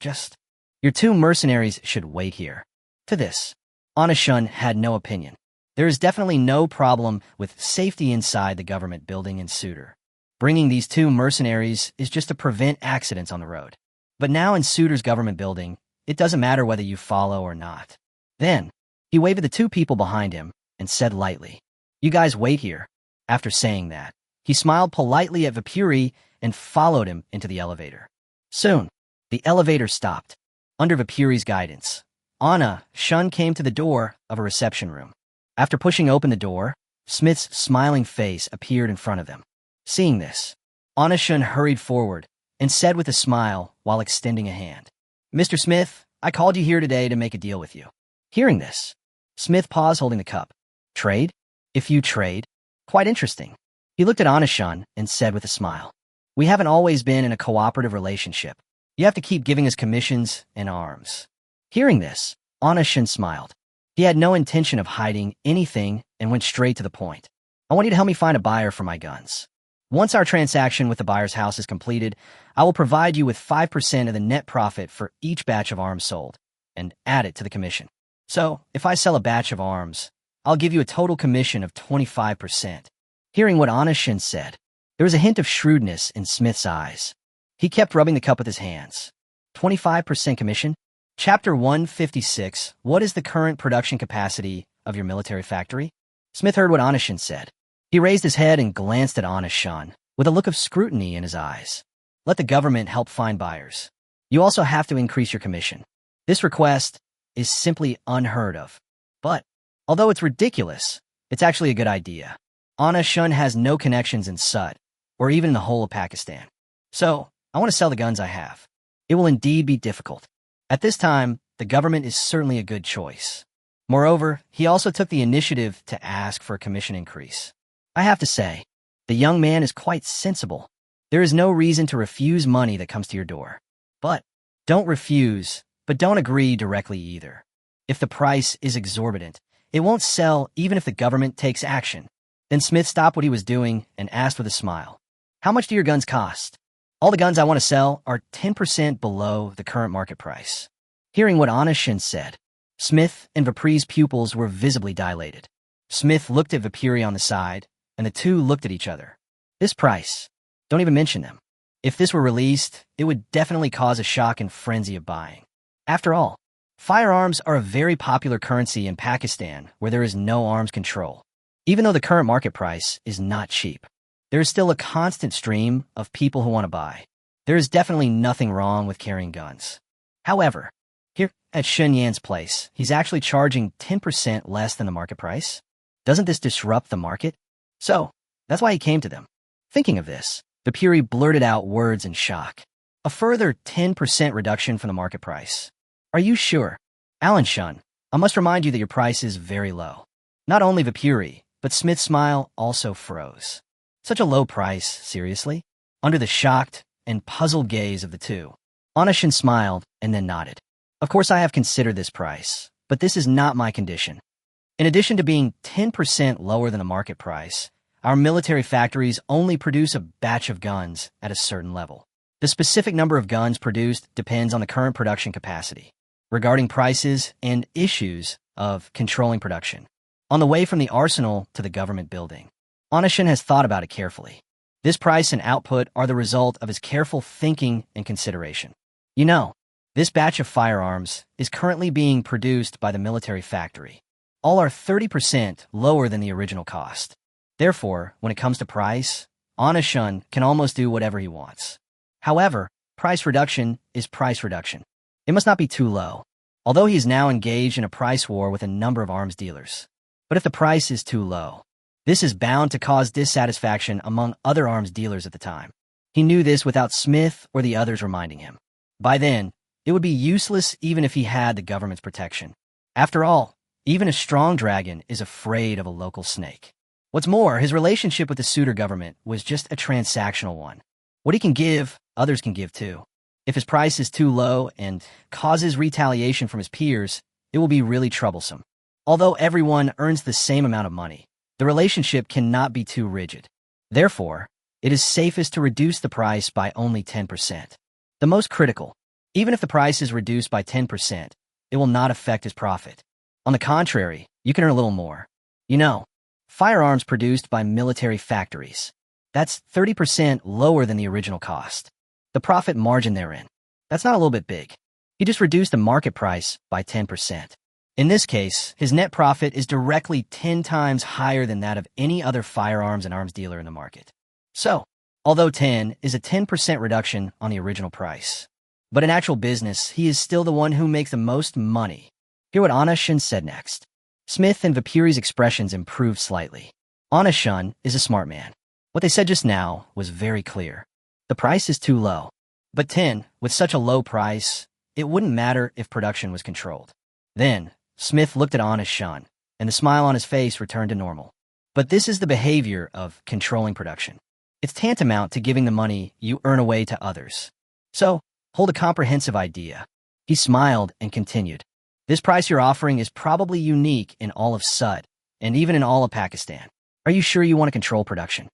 Your two mercenaries should wait here." To this, Honest-shun had no opinion. There is definitely no problem with safety inside the government building in Suitor. Bringing these two mercenaries is just to prevent accidents on the road. But now in Suitor's government building, it doesn't matter whether you follow or not. Then, he waved at the two people behind him and said lightly, "You guys wait here." After saying that, he smiled politely at Vipuri and followed him into the elevator. Soon, the elevator stopped. Under Vipuri's guidance, Honest-shun came to the door of a reception room. After pushing open the door, Smith's smiling face appeared in front of them. Seeing this, Honest-shun hurried forward and said with a smile while extending a hand, "Mr. Smith, I called you here today to make a deal with you." Hearing this, Smith paused holding the cup. "Trade? If you trade? Quite interesting." He looked at Honest-shun and said with a smile, "We haven't always been in a cooperative relationship. You have to keep giving us commissions and arms." Hearing this, Honest-shun smiled. He had no intention of hiding anything and went straight to the point. "I want you to help me find a buyer for my guns. Once our transaction with the buyer's house is completed, I will provide you with 5% of the net profit for each batch of arms sold, and add it to the commission. So, if I sell a batch of arms, I'll give you a total commission of 25%. Hearing what Honest-shun said, there was a hint of shrewdness in Smith's eyes. He kept rubbing the cup with his hands. 25% commission? Chapter 156, What is the current production capacity of your military factory? Smith heard what Honest-shun said. He raised his head and glanced at Honest-shun with a look of scrutiny in his eyes. "Let the government help find buyers. You also have to increase your commission. This request is simply unheard of. But, although it's ridiculous, it's actually a good idea. Honest-shun has no connections in Sud, or even in the whole of Pakistan. So, I want to sell the guns I have. It will indeed be difficult. At this time, the government is certainly a good choice." Moreover, he also took the initiative to ask for a commission increase. I have to say, the young man is quite sensible. There is no reason to refuse money that comes to your door. But don't refuse, but don't agree directly either. If the price is exorbitant, it won't sell even if the government takes action. Then Smith stopped what he was doing and asked with a smile, "How much do your guns cost?" "All the guns I want to sell are 10% below the current market price." Hearing what Honest-shun said, Smith and Vipuri's pupils were visibly dilated. Smith looked at Vipuri on the side, and the two looked at each other. This price, don't even mention them. If this were released, it would definitely cause a shock and frenzy of buying. After all, firearms are a very popular currency in Pakistan where there is no arms control. Even though the current market price is not cheap, there is still a constant stream of people who want to buy. There is definitely nothing wrong with carrying guns. However, here at Shun Yan's place, he's actually charging 10% less than the market price. Doesn't this disrupt the market? So, that's why he came to them. Thinking of this, Vipuri blurted out words in shock. A further 10% reduction from the market price. Are you sure? Alan-shun, I must remind you that your price is very low. Not only Vipuri, but Smith's smile also froze. Such a low price, seriously? Under the shocked and puzzled gaze of the two, Honest-shun smiled and then nodded. "Of course I have considered this price, but this is not my condition. In addition to being 10% lower than the market price, our military factories only produce a batch of guns at a certain level. The specific number of guns produced depends on the current production capacity. Regarding prices and issues of controlling production, on the way from the arsenal to the government building, Honest-shun has thought about it carefully. This price and output are the result of his careful thinking and consideration. You know, this batch of firearms is currently being produced by the military factory. All are 30% lower than the original cost. Therefore, when it comes to price, Anashun can almost do whatever he wants. However, price reduction is price reduction. It must not be too low, although he is now engaged in a price war with a number of arms dealers. But if the price is too low, this is bound to cause dissatisfaction among other arms dealers at the time. He knew this without Smith or the others reminding him. By then, it would be useless even if he had the government's protection. After all, even a strong dragon is afraid of a local snake. What's more, his relationship with the suitor government was just a transactional one. What he can give, others can give too. If his price is too low and causes retaliation from his peers, it will be really troublesome. Although everyone earns the same amount of money, the relationship cannot be too rigid. Therefore, it is safest to reduce the price by only 10%. The most critical, even if the price is reduced by 10%, it will not affect his profit. On the contrary, you can earn a little more. You know, firearms produced by military factories. That's 30% lower than the original cost. The profit margin therein. That's not a little bit big. He just reduced the market price by 10%. In this case, his net profit is directly 10 times higher than that of any other firearms and arms dealer in the market. So, although 10 is a 10% reduction on the original price, but in actual business, he is still the one who makes the most money. Hear what Anashun said next. Smith and Vipuri's expressions improved slightly. Anashun is a smart man. What they said just now was very clear. The price is too low. But 10, with such a low price, it wouldn't matter if production was controlled. Then, Smith looked at Anashun, and the smile on his face returned to normal. But this is the behavior of controlling production. It's tantamount to giving the money you earn away to others. So, hold a comprehensive idea. He smiled and continued. This price you're offering is probably unique in all of Sud, and even in all of Pakistan. Are you sure you want to control production?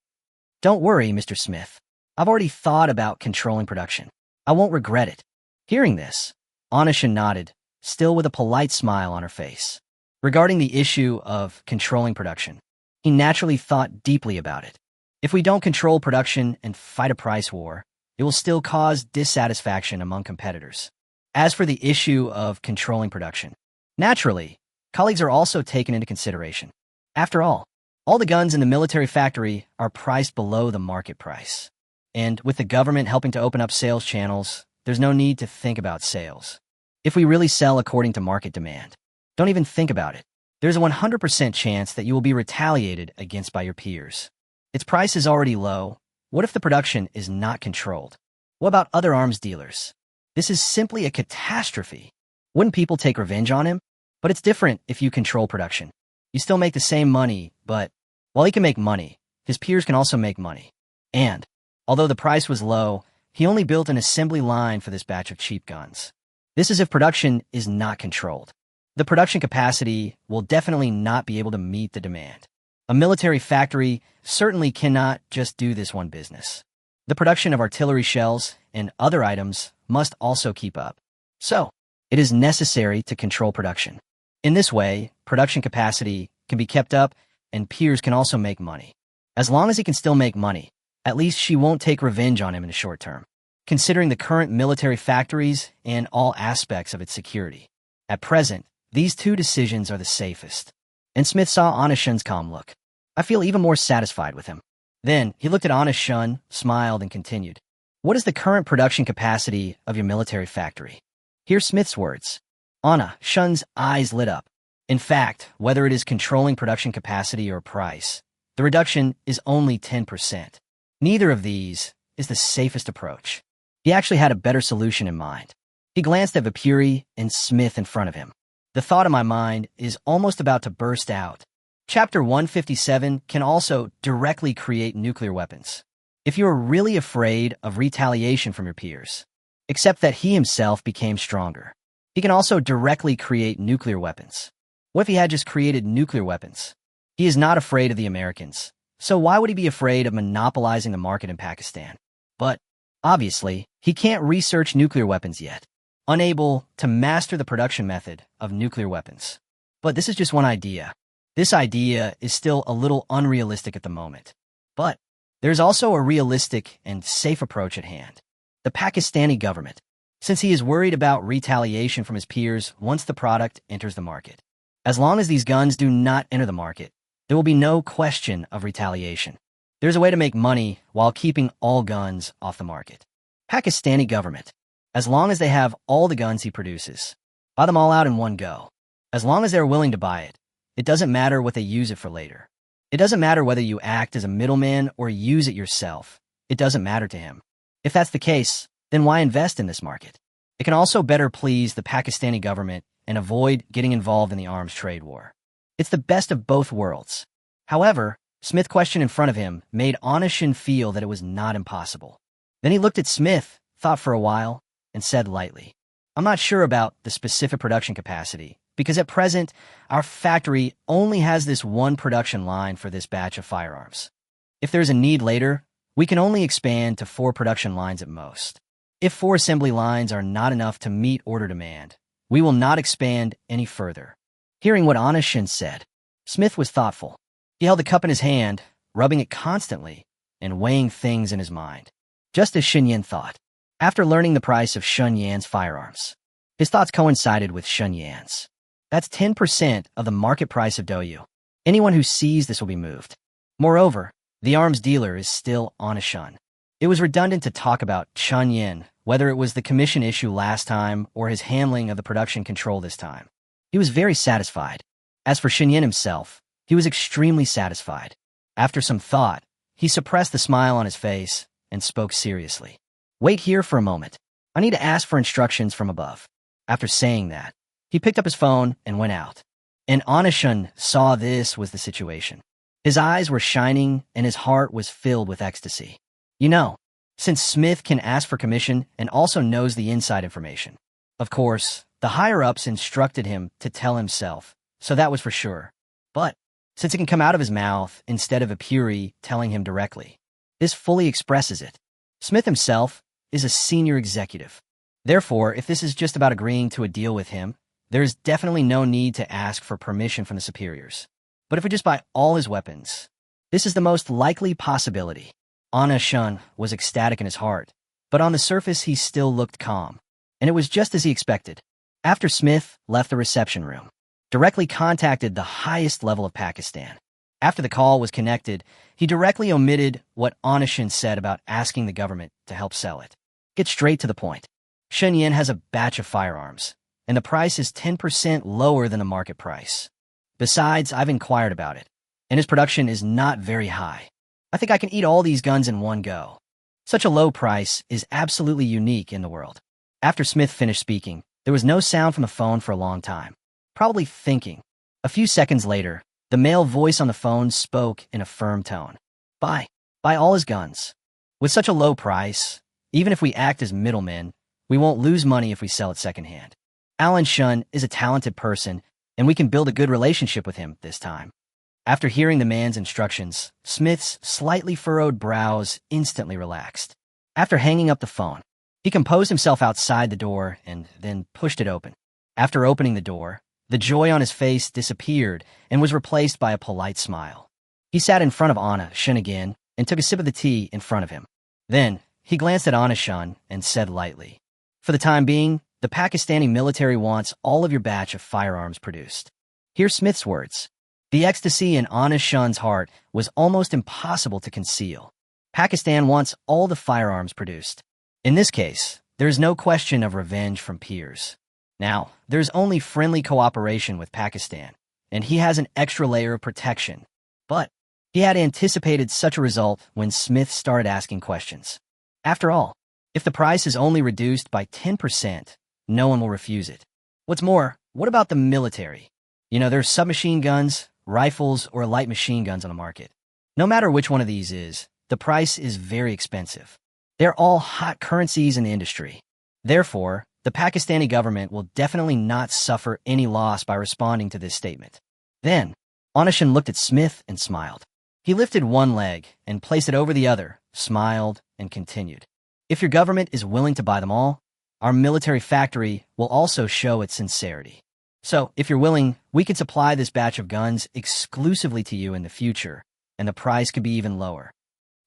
Don't worry, Mr. Smith. I've already thought about controlling production. I won't regret it. Hearing this, Anashun nodded, still with a polite smile on her face. Regarding the issue of controlling production, he naturally thought deeply about it. If we don't control production and fight a price war, it will still cause dissatisfaction among competitors. As for the issue of controlling production, naturally, colleagues are also taken into consideration. After all the guns in the military factory are priced below the market price. And with the government helping to open up sales channels, there's no need to think about sales. If we really sell according to market demand, don't even think about it. There's a 100% chance that you will be retaliated against by your peers. Its price is already low. What if the production is not controlled? What about other arms dealers? This is simply a catastrophe. Wouldn't people take revenge on him? But it's different if you control production. You still make the same money, but while he can make money, his peers can also make money. And, although the price was low, he only built an assembly line for this batch of cheap guns. This is if production is not controlled. The production capacity will definitely not be able to meet the demand. A military factory certainly cannot just do this one business. The production of artillery shells and other items must also keep up. So, it is necessary to control production. In this way, production capacity can be kept up and peers can also make money. As long as he can still make money, at least she won't take revenge on him in the short term, considering the current military factories and all aspects of its security. At present, these two decisions are the safest. And Smith saw Anashun's calm look. I feel even more satisfied with him. Then, he looked at Anashun, smiled, and continued. What is the current production capacity of your military factory? Hear Smith's words. Anashun's eyes lit up. In fact, whether it is controlling production capacity or price, the reduction is only 10%. Neither of these is the safest approach. He actually had a better solution in mind. He glanced at Vipuri and Smith in front of him. The thought in my mind is almost about to burst out. Chapter 157 can also directly create nuclear weapons. If you are really afraid of retaliation from your peers, except that he himself became stronger, he can also directly create nuclear weapons. What if he had just created nuclear weapons? He is not afraid of the Americans, so why would he be afraid of monopolizing the market in Pakistan? But, obviously, he can't research nuclear weapons yet, unable to master the production method of nuclear weapons. But this is just one idea. This idea is still a little unrealistic at the moment. But there's also a realistic and safe approach at hand. The Pakistani government, since he is worried about retaliation from his peers once the product enters the market. As long as these guns do not enter the market, there will be no question of retaliation. There's a way to make money while keeping all guns off the market. Pakistani government. As long as they have all the guns he produces, buy them all out in one go. As long as they're willing to buy it, it doesn't matter what they use it for later. It doesn't matter whether you act as a middleman or use it yourself. It doesn't matter to him. If that's the case, then why invest in this market? It can also better please the Pakistani government and avoid getting involved in the arms trade war. It's the best of both worlds. However, Smith's question in front of him made Astonishing feel that it was not impossible. Then he looked at Smith, thought for a while, and said lightly, I'm not sure about the specific production capacity, because at present, our factory only has this one production line for this batch of firearms. If there's a need later, we can only expand to 4 production lines at most. If 4 assembly lines are not enough to meet order demand, we will not expand any further. Hearing what Astonishing said, Smith was thoughtful. He held the cup in his hand, rubbing it constantly and weighing things in his mind, just as Xinyan thought. After learning the price of Xinyan's firearms, his thoughts coincided with Xinyan's. That's 10% of the market price of Douyu. Anyone who sees this will be moved. Moreover, the arms dealer is still Astonishing. It was redundant to talk about Xinyan, whether it was the commission issue last time or his handling of the production control this time. He was very satisfied. As for Xinyan himself, he was extremely satisfied. After some thought, he suppressed the smile on his face and spoke seriously. Wait here for a moment. I need to ask for instructions from above. After saying that, he picked up his phone and went out. And Astonishing saw this was the situation. His eyes were shining and his heart was filled with ecstasy. You know, since Smith can ask for commission and also knows the inside information. Of course, the higher-ups instructed him to tell himself, so that was for sure. But since it can come out of his mouth instead of a Puri telling him directly, this fully expresses it. Smith himself is a senior executive. Therefore, if this is just about agreeing to a deal with him, there is definitely no need to ask for permission from the superiors. But if we just buy all his weapons, this is the most likely possibility. Astonishing was ecstatic in his heart, but on the surface he still looked calm. And it was just as he expected. After Smith left the reception room, directly contacted the highest level of Pakistan. After the call was connected, he directly omitted what Astonishing said about asking the government to help sell it. Get straight to the point. Xinyan has a batch of firearms, and the price is 10% lower than the market price. Besides, I've inquired about it, and his production is not very high. I think I can eat all these guns in one go. Such a low price is absolutely unique in the world. After Smith finished speaking, there was no sound from the phone for a long time, probably thinking. A few seconds later, the male voice on the phone spoke in a firm tone. Buy all his guns. With such a low price, even if we act as middlemen, we won't lose money if we sell it secondhand. Astonishing is a talented person, and we can build a good relationship with him this time. After hearing the man's instructions, Smith's slightly furrowed brows instantly relaxed. After hanging up the phone, he composed himself outside the door and then pushed it open. After opening the door, the joy on his face disappeared and was replaced by a polite smile. He sat in front of Astonishing again and took a sip of the tea in front of him. Then, he glanced at Astonishing and said lightly, For the time being, the Pakistani military wants all of your batch of firearms produced. Here's Smith's words. The ecstasy in Astonishing's heart was almost impossible to conceal. Pakistan wants all the firearms produced. In this case, there is no question of revenge from peers. Now, there's only friendly cooperation with Pakistan, and he has an extra layer of protection. But he had anticipated such a result when Smith started asking questions. After all, if the price is only reduced by 10%, no one will refuse it. What's more, what about the military? You know, there's submachine guns, rifles, or light machine guns on the market. No matter which one of these is, the price is very expensive. They're all hot currencies in the industry. Therefore, the Pakistani government will definitely not suffer any loss by responding to this statement. Then, Astonishing looked at Smith and smiled. He lifted one leg and placed it over the other, smiled, and continued. If your government is willing to buy them all, our military factory will also show its sincerity. So, if you're willing, we can supply this batch of guns exclusively to you in the future, and the price could be even lower.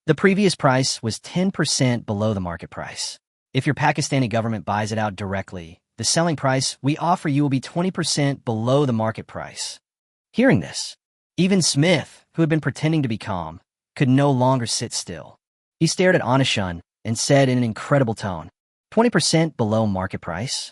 The previous price was 10% below the market price. If your Pakistani government buys it out directly, The selling price we offer you will be 20% below the market price. Hearing this, even Smith, who had been pretending to be calm, could no longer sit still. He stared at Anna-shun and said in an incredible tone, 20% below market price?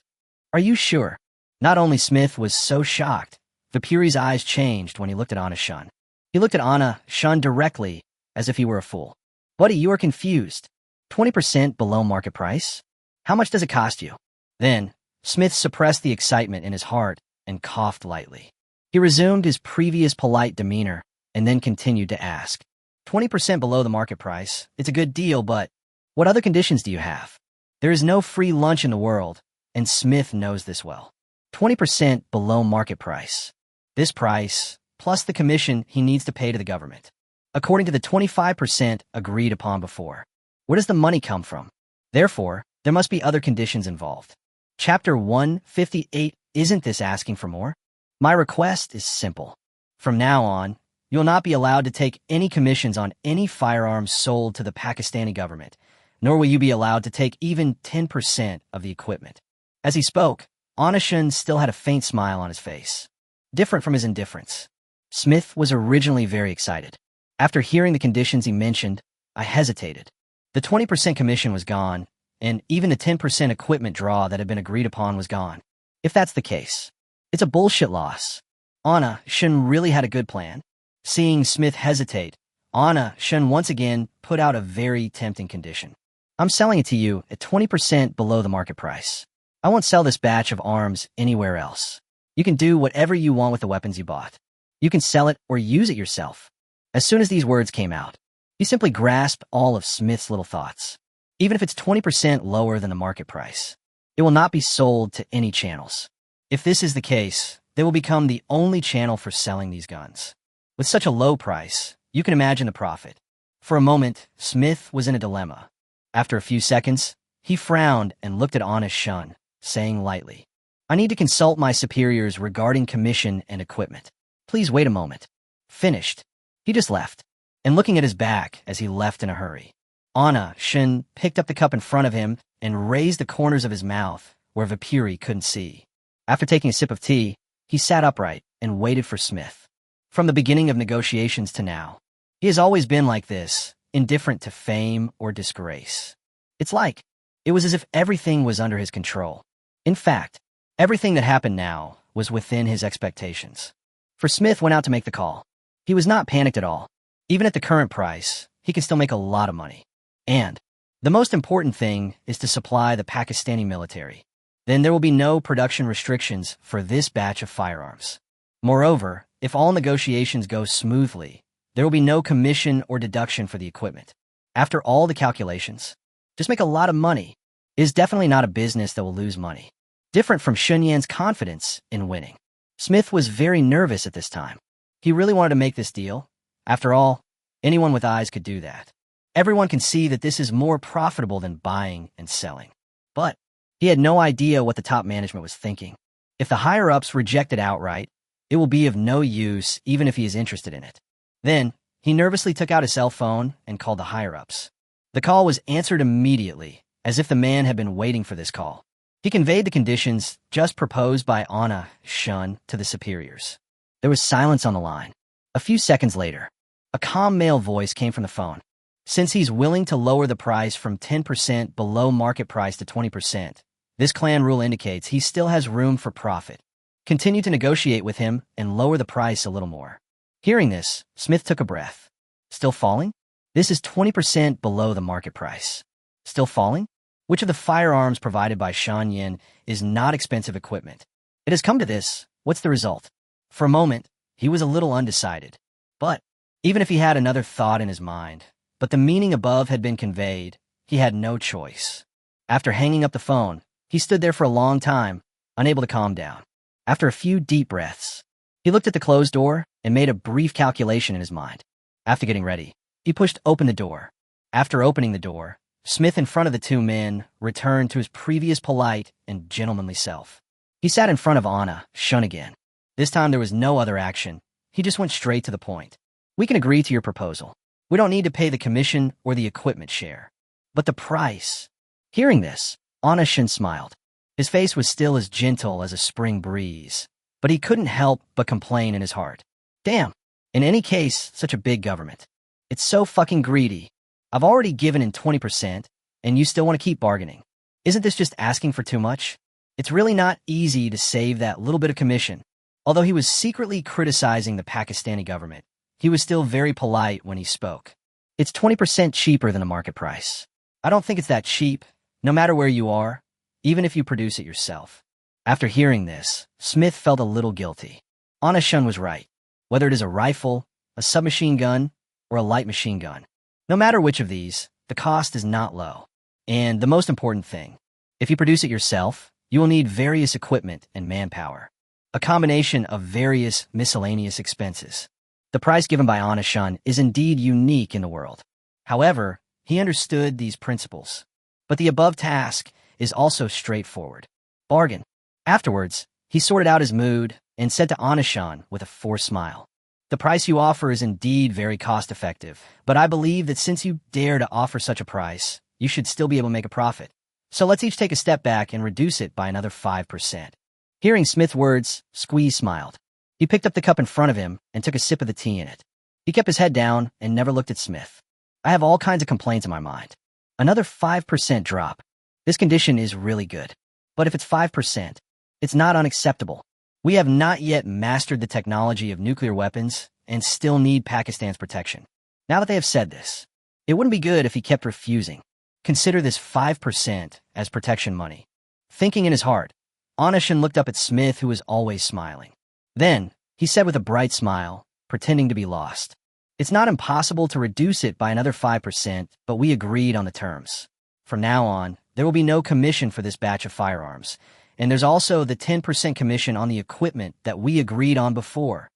Are you sure? Not only Smith was so shocked, Vipuri's eyes changed when he looked at Anna-shun. He looked at Anna-shun directly, as if he were a fool. Buddy, you are confused. 20% below market price? How much does it cost you? Then, Smith suppressed the excitement in his heart and coughed lightly. He resumed his previous polite demeanor and then continued to ask, 20% below the market price, it's a good deal, but what other conditions do you have? There is no free lunch in the world, and Smith knows this well. 20% below market price. This price, plus the commission he needs to pay to the government, according to the 25% agreed upon before. Where does the money come from? Therefore, there must be other conditions involved. Chapter 158, isn't this asking for more? My request is simple. From now on, you'll not be allowed to take any commissions on any firearms sold to the Pakistani government, nor will you be allowed to take even 10% of the equipment. As he spoke, Anna-shun still had a faint smile on his face, different from his indifference. Smith was originally very excited. After hearing the conditions he mentioned, I hesitated. The 20% commission was gone, and even the 10% equipment draw that had been agreed upon was gone. If that's the case, it's a bullshit loss. Anna-shun really had a good plan. Seeing Smith hesitate, Anna-shun once again put out a very tempting condition. I'm selling it to you at 20% below the market price. I won't sell this batch of arms anywhere else. You can do whatever you want with the weapons you bought. You can sell it or use it yourself. As soon as these words came out, he simply grasped all of Smith's little thoughts. Even if it's 20% lower than the market price, it will not be sold to any channels. If this is the case, they will become the only channel for selling these guns. With such a low price, you can imagine the profit. For a moment, Smith was in a dilemma. After a few seconds, he frowned and looked at Anna-shun, saying lightly, I need to consult my superiors regarding commission and equipment. Please wait a moment. Finished. He just left, and looking at his back as he left in a hurry. Anna-shun picked up the cup in front of him and raised the corners of his mouth where Vipuri couldn't see. After taking a sip of tea, he sat upright and waited for Smith. From the beginning of negotiations to now, he has always been like this, indifferent to fame or disgrace. It was as if everything was under his control. In fact, everything that happened now was within his expectations. For Smith went out to make the call. He was not panicked at all. Even at the current price, he can still make a lot of money. And the most important thing is to supply the Pakistani military. Then there will be no production restrictions for this batch of firearms. Moreover, if all negotiations go smoothly, there will be no commission or deduction for the equipment. After all the calculations, just make a lot of money. It is definitely not a business that will lose money. Different from Shunyan's confidence in winning. Smith was very nervous at this time. He really wanted to make this deal. After all, anyone with eyes could do that. Everyone can see that this is more profitable than buying and selling. But he had no idea what the top management was thinking. If the higher-ups reject it outright, it will be of no use even if he is interested in it. Then, he nervously took out his cell phone and called the higher-ups. The call was answered immediately, as if the man had been waiting for this call. He conveyed the conditions just proposed by Anna-shun to the superiors. There was silence on the line. A few seconds later, a calm male voice came from the phone. Since he's willing to lower the price from 10% below market price to 20%, this clan rule indicates he still has room for profit. Continue to negotiate with him and lower the price a little more. Hearing this, Smith took a breath. Still falling? This is 20% below the market price. Still falling? Which of the firearms provided by Shunyan is not expensive equipment? It has come to this. What's the result? For a moment, he was a little undecided. But even if he had another thought in his mind, but the meaning above had been conveyed, he had no choice. After hanging up the phone, he stood there for a long time, unable to calm down. After a few deep breaths, he looked at the closed door and made a brief calculation in his mind. After getting ready, he pushed open the door. After opening the door, Smith, in front of the two men, returned to his previous polite and gentlemanly self. He sat in front of Anna-shun again. This time there was no other action. He just went straight to the point. We can agree to your proposal. We don't need to pay the commission or the equipment share. But the price. Hearing this, Anna-shun smiled. His face was still as gentle as a spring breeze, but he couldn't help but complain in his heart. Damn, in any case, such a big government. It's so fucking greedy. I've already given in 20%, and you still want to keep bargaining. Isn't this just asking for too much? It's really not easy to save that little bit of commission. Although he was secretly criticizing the Pakistani government, he was still very polite when he spoke. It's 20% cheaper than the market price. I don't think it's that cheap, no matter where you are, even if you produce it yourself. After hearing this, Smith felt a little guilty. Anna-shun was right. Whether it is a rifle, a submachine gun, or a light machine gun, no matter which of these, the cost is not low. And the most important thing, if you produce it yourself, you will need various equipment and manpower. A combination of various miscellaneous expenses. The price given by Anna-shun is indeed unique in the world. However, he understood these principles. But the above task is also straightforward. Bargain. Afterwards, he sorted out his mood and said to Anna-shun with a forced smile, "The price you offer is indeed very cost-effective, but I believe that since you dare to offer such a price, you should still be able to make a profit. So let's each take a step back and reduce it by another 5%. Hearing Smith's words, Squeeze smiled. He picked up the cup in front of him and took a sip of the tea in it. He kept his head down and never looked at Smith. I have all kinds of complaints in my mind. Another 5% drop. This condition is really good. But if it's 5%, it's not unacceptable. We have not yet mastered the technology of nuclear weapons and still need Pakistan's protection. Now that they have said this, it wouldn't be good if he kept refusing. Consider this 5% as protection money." Thinking in his heart, Anna-shun looked up at Smith, who was always smiling. Then, he said with a bright smile, pretending to be lost, "It's not impossible to reduce it by another 5%, but we agreed on the terms. From now on, there will be no commission for this batch of firearms, and there's also the 10% commission on the equipment that we agreed on before."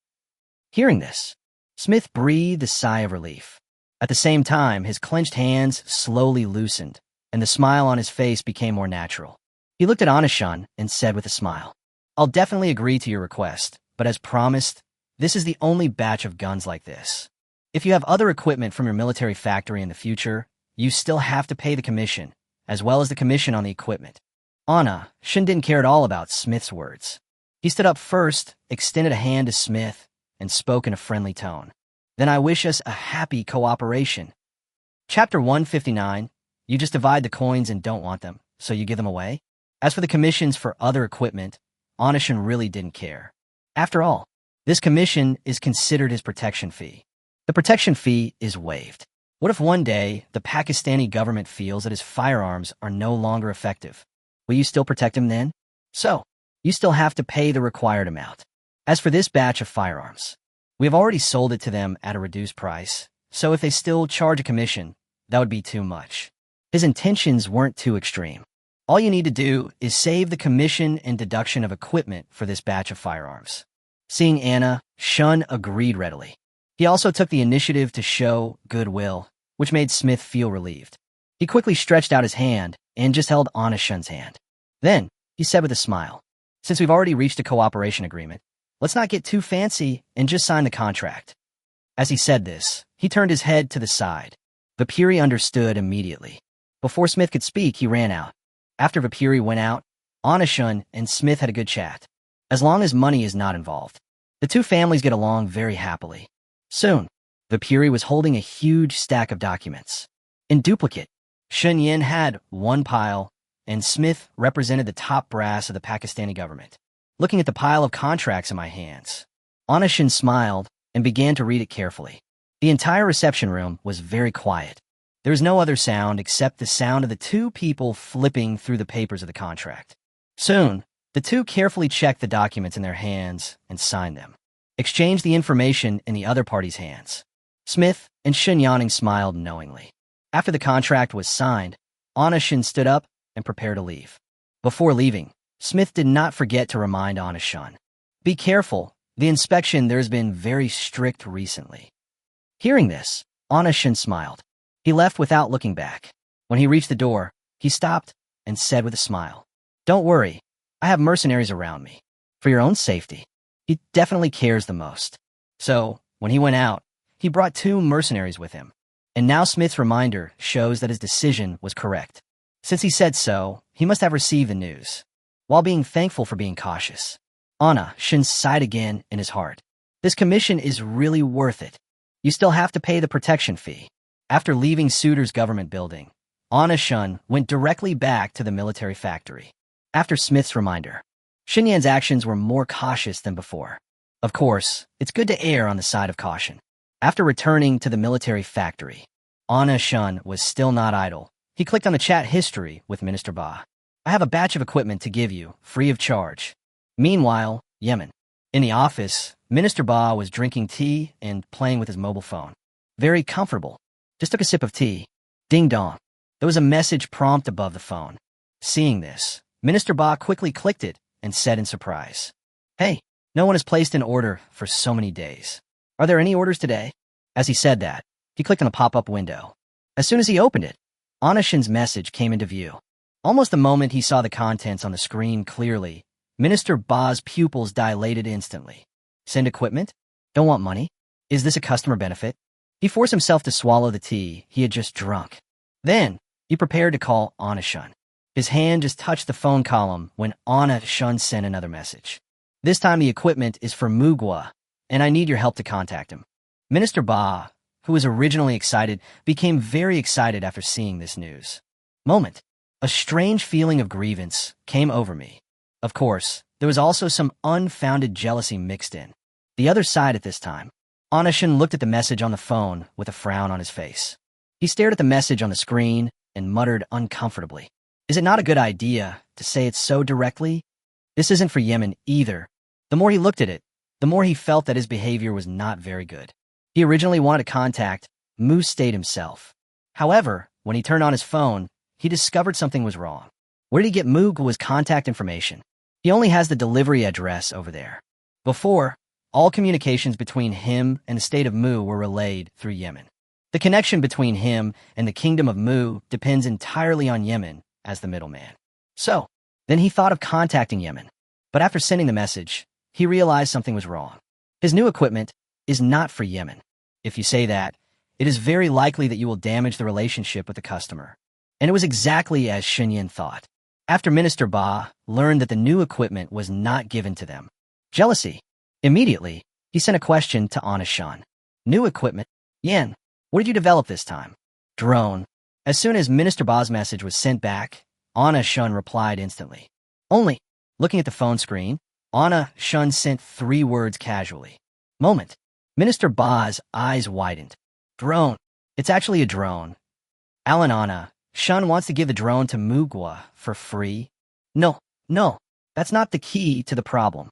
Hearing this, Smith breathed a sigh of relief. At the same time, his clenched hands slowly loosened, and the smile on his face became more natural. He looked at Anna-shun and said with a smile, "I'll definitely agree to your request, but as promised, this is the only batch of guns like this. If you have other equipment from your military factory in the future, you still have to pay the commission, as well as the commission on the equipment." Anna-shun didn't care at all about Smith's words. He stood up first, extended a hand to Smith, and spoke in a friendly tone. "Then I wish us a happy cooperation." Chapter 159, You just divide the coins and don't want them, so you give them away? As for the commissions for other equipment, Anna-shun really didn't care. After all, this commission is considered his protection fee. The protection fee is waived. What if one day the Pakistani government feels that his firearms are no longer effective? Will you still protect him then? So, you still have to pay the required amount. As for this batch of firearms, we have already sold it to them at a reduced price, so if they still charge a commission, that would be too much. His intentions weren't too extreme. All you need to do is save the commission and deduction of equipment for this batch of firearms. Seeing Anna, Shun agreed readily. He also took the initiative to show goodwill, which made Smith feel relieved. He quickly stretched out his hand and just held Anna-shun's hand. Then, he said with a smile, "Since we've already reached a cooperation agreement, let's not get too fancy and just sign the contract." As he said this, he turned his head to the side. Vipuri understood immediately. Before Smith could speak, he ran out. After Vipuri went out, Anna-shun and Smith had a good chat. As long as money is not involved, the two families get along very happily. Soon, Vipuri was holding a huge stack of documents. In duplicate, Shun Yin had one pile, and Smith represented the top brass of the Pakistani government. Looking at the pile of contracts in my hands, Anna-shun smiled and began to read it carefully. The entire reception room was very quiet. There was no other sound except the sound of the two people flipping through the papers of the contract. Soon, the two carefully checked the documents in their hands and signed them, exchanged the information in the other party's hands. Smith and Shun Yanning smiled knowingly. After the contract was signed, Anna-shun stood up and prepared to leave. Before leaving, Smith did not forget to remind Anna-shun, "Be careful, the inspection there has been very strict recently." Hearing this, Anna-shun smiled. He left without looking back. When he reached the door, he stopped and said with a smile, "Don't worry, I have mercenaries around me. For your own safety." He definitely cares the most. So, when he went out, he brought 2 mercenaries with him. And now Smith's reminder shows that his decision was correct. Since he said so, he must have received the news. while being thankful for being cautious. Anna Shun sighed again in his heart. This commission is really worth it. You still have to pay the protection fee. After leaving Suiter's government building, Anna Shun went directly back to the military factory. After Smith's reminder, Xinyan's actions were more cautious than before. Of course, it's good to err on the side of caution. After returning to the military factory, Anna Shun was still not idle. He clicked on the chat history with Minister Ba. I have a batch of equipment to give you, free of charge. Meanwhile, Yemen. In the office, Minister Ba was drinking tea and playing with his mobile phone. Very comfortable. Just took a sip of tea. Ding dong. There was a message prompt above the phone. Seeing this, Minister Ba quickly clicked it and said in surprise, "Hey, no one has placed an order for so many days. Are there any orders today?" As he said that, he clicked on a pop-up window. As soon as he opened it, Anna Shun's message came into view. Almost the moment he saw the contents on the screen clearly, Minister Ba's pupils dilated instantly. Send equipment? Don't want money? Is this a customer benefit? He forced himself to swallow the tea he had just drunk. Then, he prepared to call Anna Shun. His hand just touched the phone column when Anna Shun sent another message. This time the equipment is for Mugwa, and I need your help to contact him. Minister Ba, who was originally excited, became very excited after seeing this news. Moment. A strange feeling of grievance came over me. Of course, there was also some unfounded jealousy mixed in. The other side at this time, Anna Shun looked at the message on the phone with a frown on his face. He stared at the message on the screen and muttered uncomfortably. Is it not a good idea to say it so directly? This isn't for Yemen either. The more he looked at it, the more he felt that his behavior was not very good. He originally wanted to contact Mu State himself. However, when he turned on his phone, he discovered something was wrong. Where did he get Mugwa's contact information? He only has the delivery address over there. Before, all communications between him and the state of Mu were relayed through Yemen. The connection between him and the kingdom of Mu depends entirely on Yemen as the middleman. So, then he thought of contacting Yemen. But after sending the message, he realized something was wrong. His new equipment is not for Yemen. If you say that, it is very likely that you will damage the relationship with the customer. And it was exactly as Xinyan thought. After Minister Ba learned that the new equipment was not given to them, jealousy. Immediately, he sent a question to Anna Shun. New equipment? Yen, what did you develop this time? Drone. As soon as Minister Ba's message was sent back, Anna Shun replied instantly. Only. Looking at the phone screen, Anna Shun sent 3 words casually. Moment. Minister Ba's eyes widened. Drone. It's actually a drone. Alan Anna Shun wants to give the drone to Mugwa for free. No, that's not the key to the problem.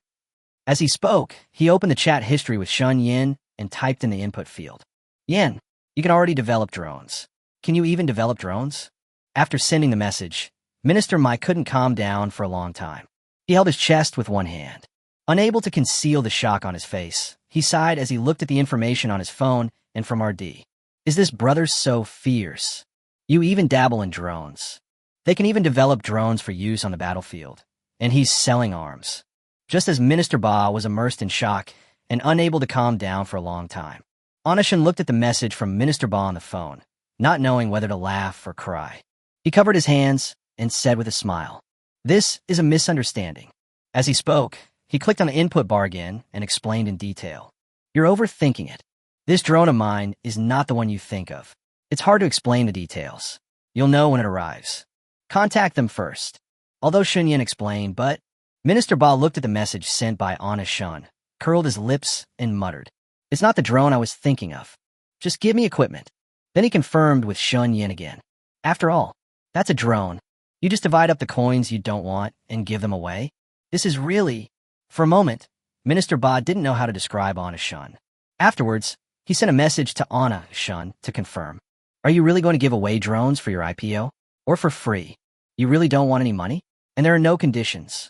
As he spoke, he opened the chat history with Shun Yin and typed in the input field. Yin, you can already develop drones. Can you even develop drones? After sending the message, Minister Mai couldn't calm down for a long time. He held his chest with one hand. Unable to conceal the shock on his face, he sighed as he looked at the information on his phone and from RD. Is this brother so fierce? You even dabble in drones. They can even develop drones for use on the battlefield. And he's selling arms. Just as Minister Ba was immersed in shock and unable to calm down for a long time, Anna Shun looked at the message from Minister Ba on the phone, not knowing whether to laugh or cry. He covered his hands and said with a smile, "This is a misunderstanding." As he spoke, he clicked on the input bar again and explained in detail. You're overthinking it. This drone of mine is not the one you think of. It's hard to explain the details. You'll know when it arrives. Contact them first. Although Xinyan explained, but Minister Ba looked at the message sent by Anna Shun, curled his lips, and muttered, It's not the drone I was thinking of. Just give me equipment. Then he confirmed with Shun Yin again. After all, that's a drone. You just divide up the coins you don't want and give them away. This is really... For a moment, Minister Ba didn't know how to describe Anna Shun. Afterwards, he sent a message to Anna Shun to confirm. Are you really going to give away drones for your IPO? Or for free? You really don't want any money? And there are no conditions.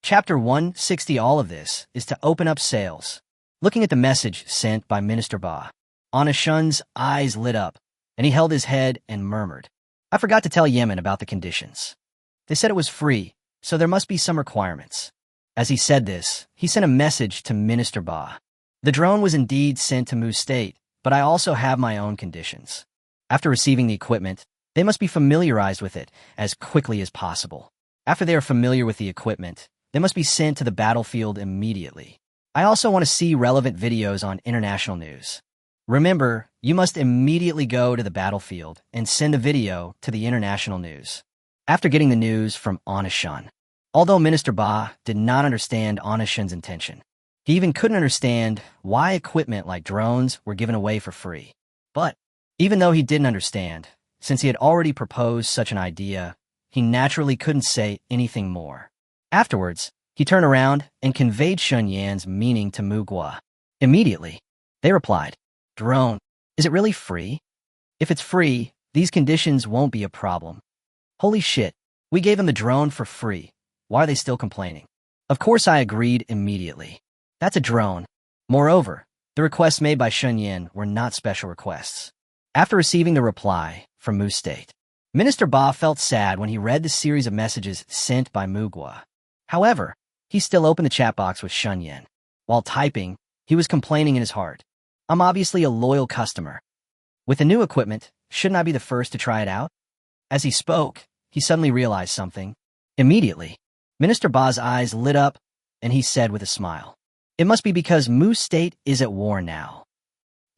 Chapter 160. All of this is to open up sales. Looking at the message sent by Minister Ba, Anna Shun's eyes lit up, and he held his head and murmured, I forgot to tell Yemen about the conditions. They said it was free, so there must be some requirements. As he said this, he sent a message to Minister Ba. The drone was indeed sent to Mu State, but I also have my own conditions. After receiving the equipment, they must be familiarized with it as quickly as possible. After they are familiar with the equipment, they must be sent to the battlefield immediately. I also want to see relevant videos on international news. Remember, you must immediately go to the battlefield and send the video to the international news. After getting the news from Onishun, although Minister Ba did not understand Onishun's intention, he even couldn't understand why equipment like drones were given away for free. But even though he didn't understand, since he had already proposed such an idea, he naturally couldn't say anything more. Afterwards, he turned around and conveyed Shun Yan's meaning to Mugwa. Immediately, they replied, "Drone, is it really free? If it's free, these conditions won't be a problem." Holy shit, we gave him the drone for free. Why are they still complaining? Of course I agreed immediately. That's a drone. Moreover, the requests made by Shun Yan were not special requests. After receiving the reply from Mu State, Minister Ba felt sad when he read the series of messages sent by Mugwa. However, he still opened the chat box with Shun Yan. While typing, he was complaining in his heart. I'm obviously a loyal customer. With the new equipment, shouldn't I be the first to try it out? As he spoke, he suddenly realized something. Immediately, Minister Ba's eyes lit up, and he said with a smile, "It must be because Mu State is at war now.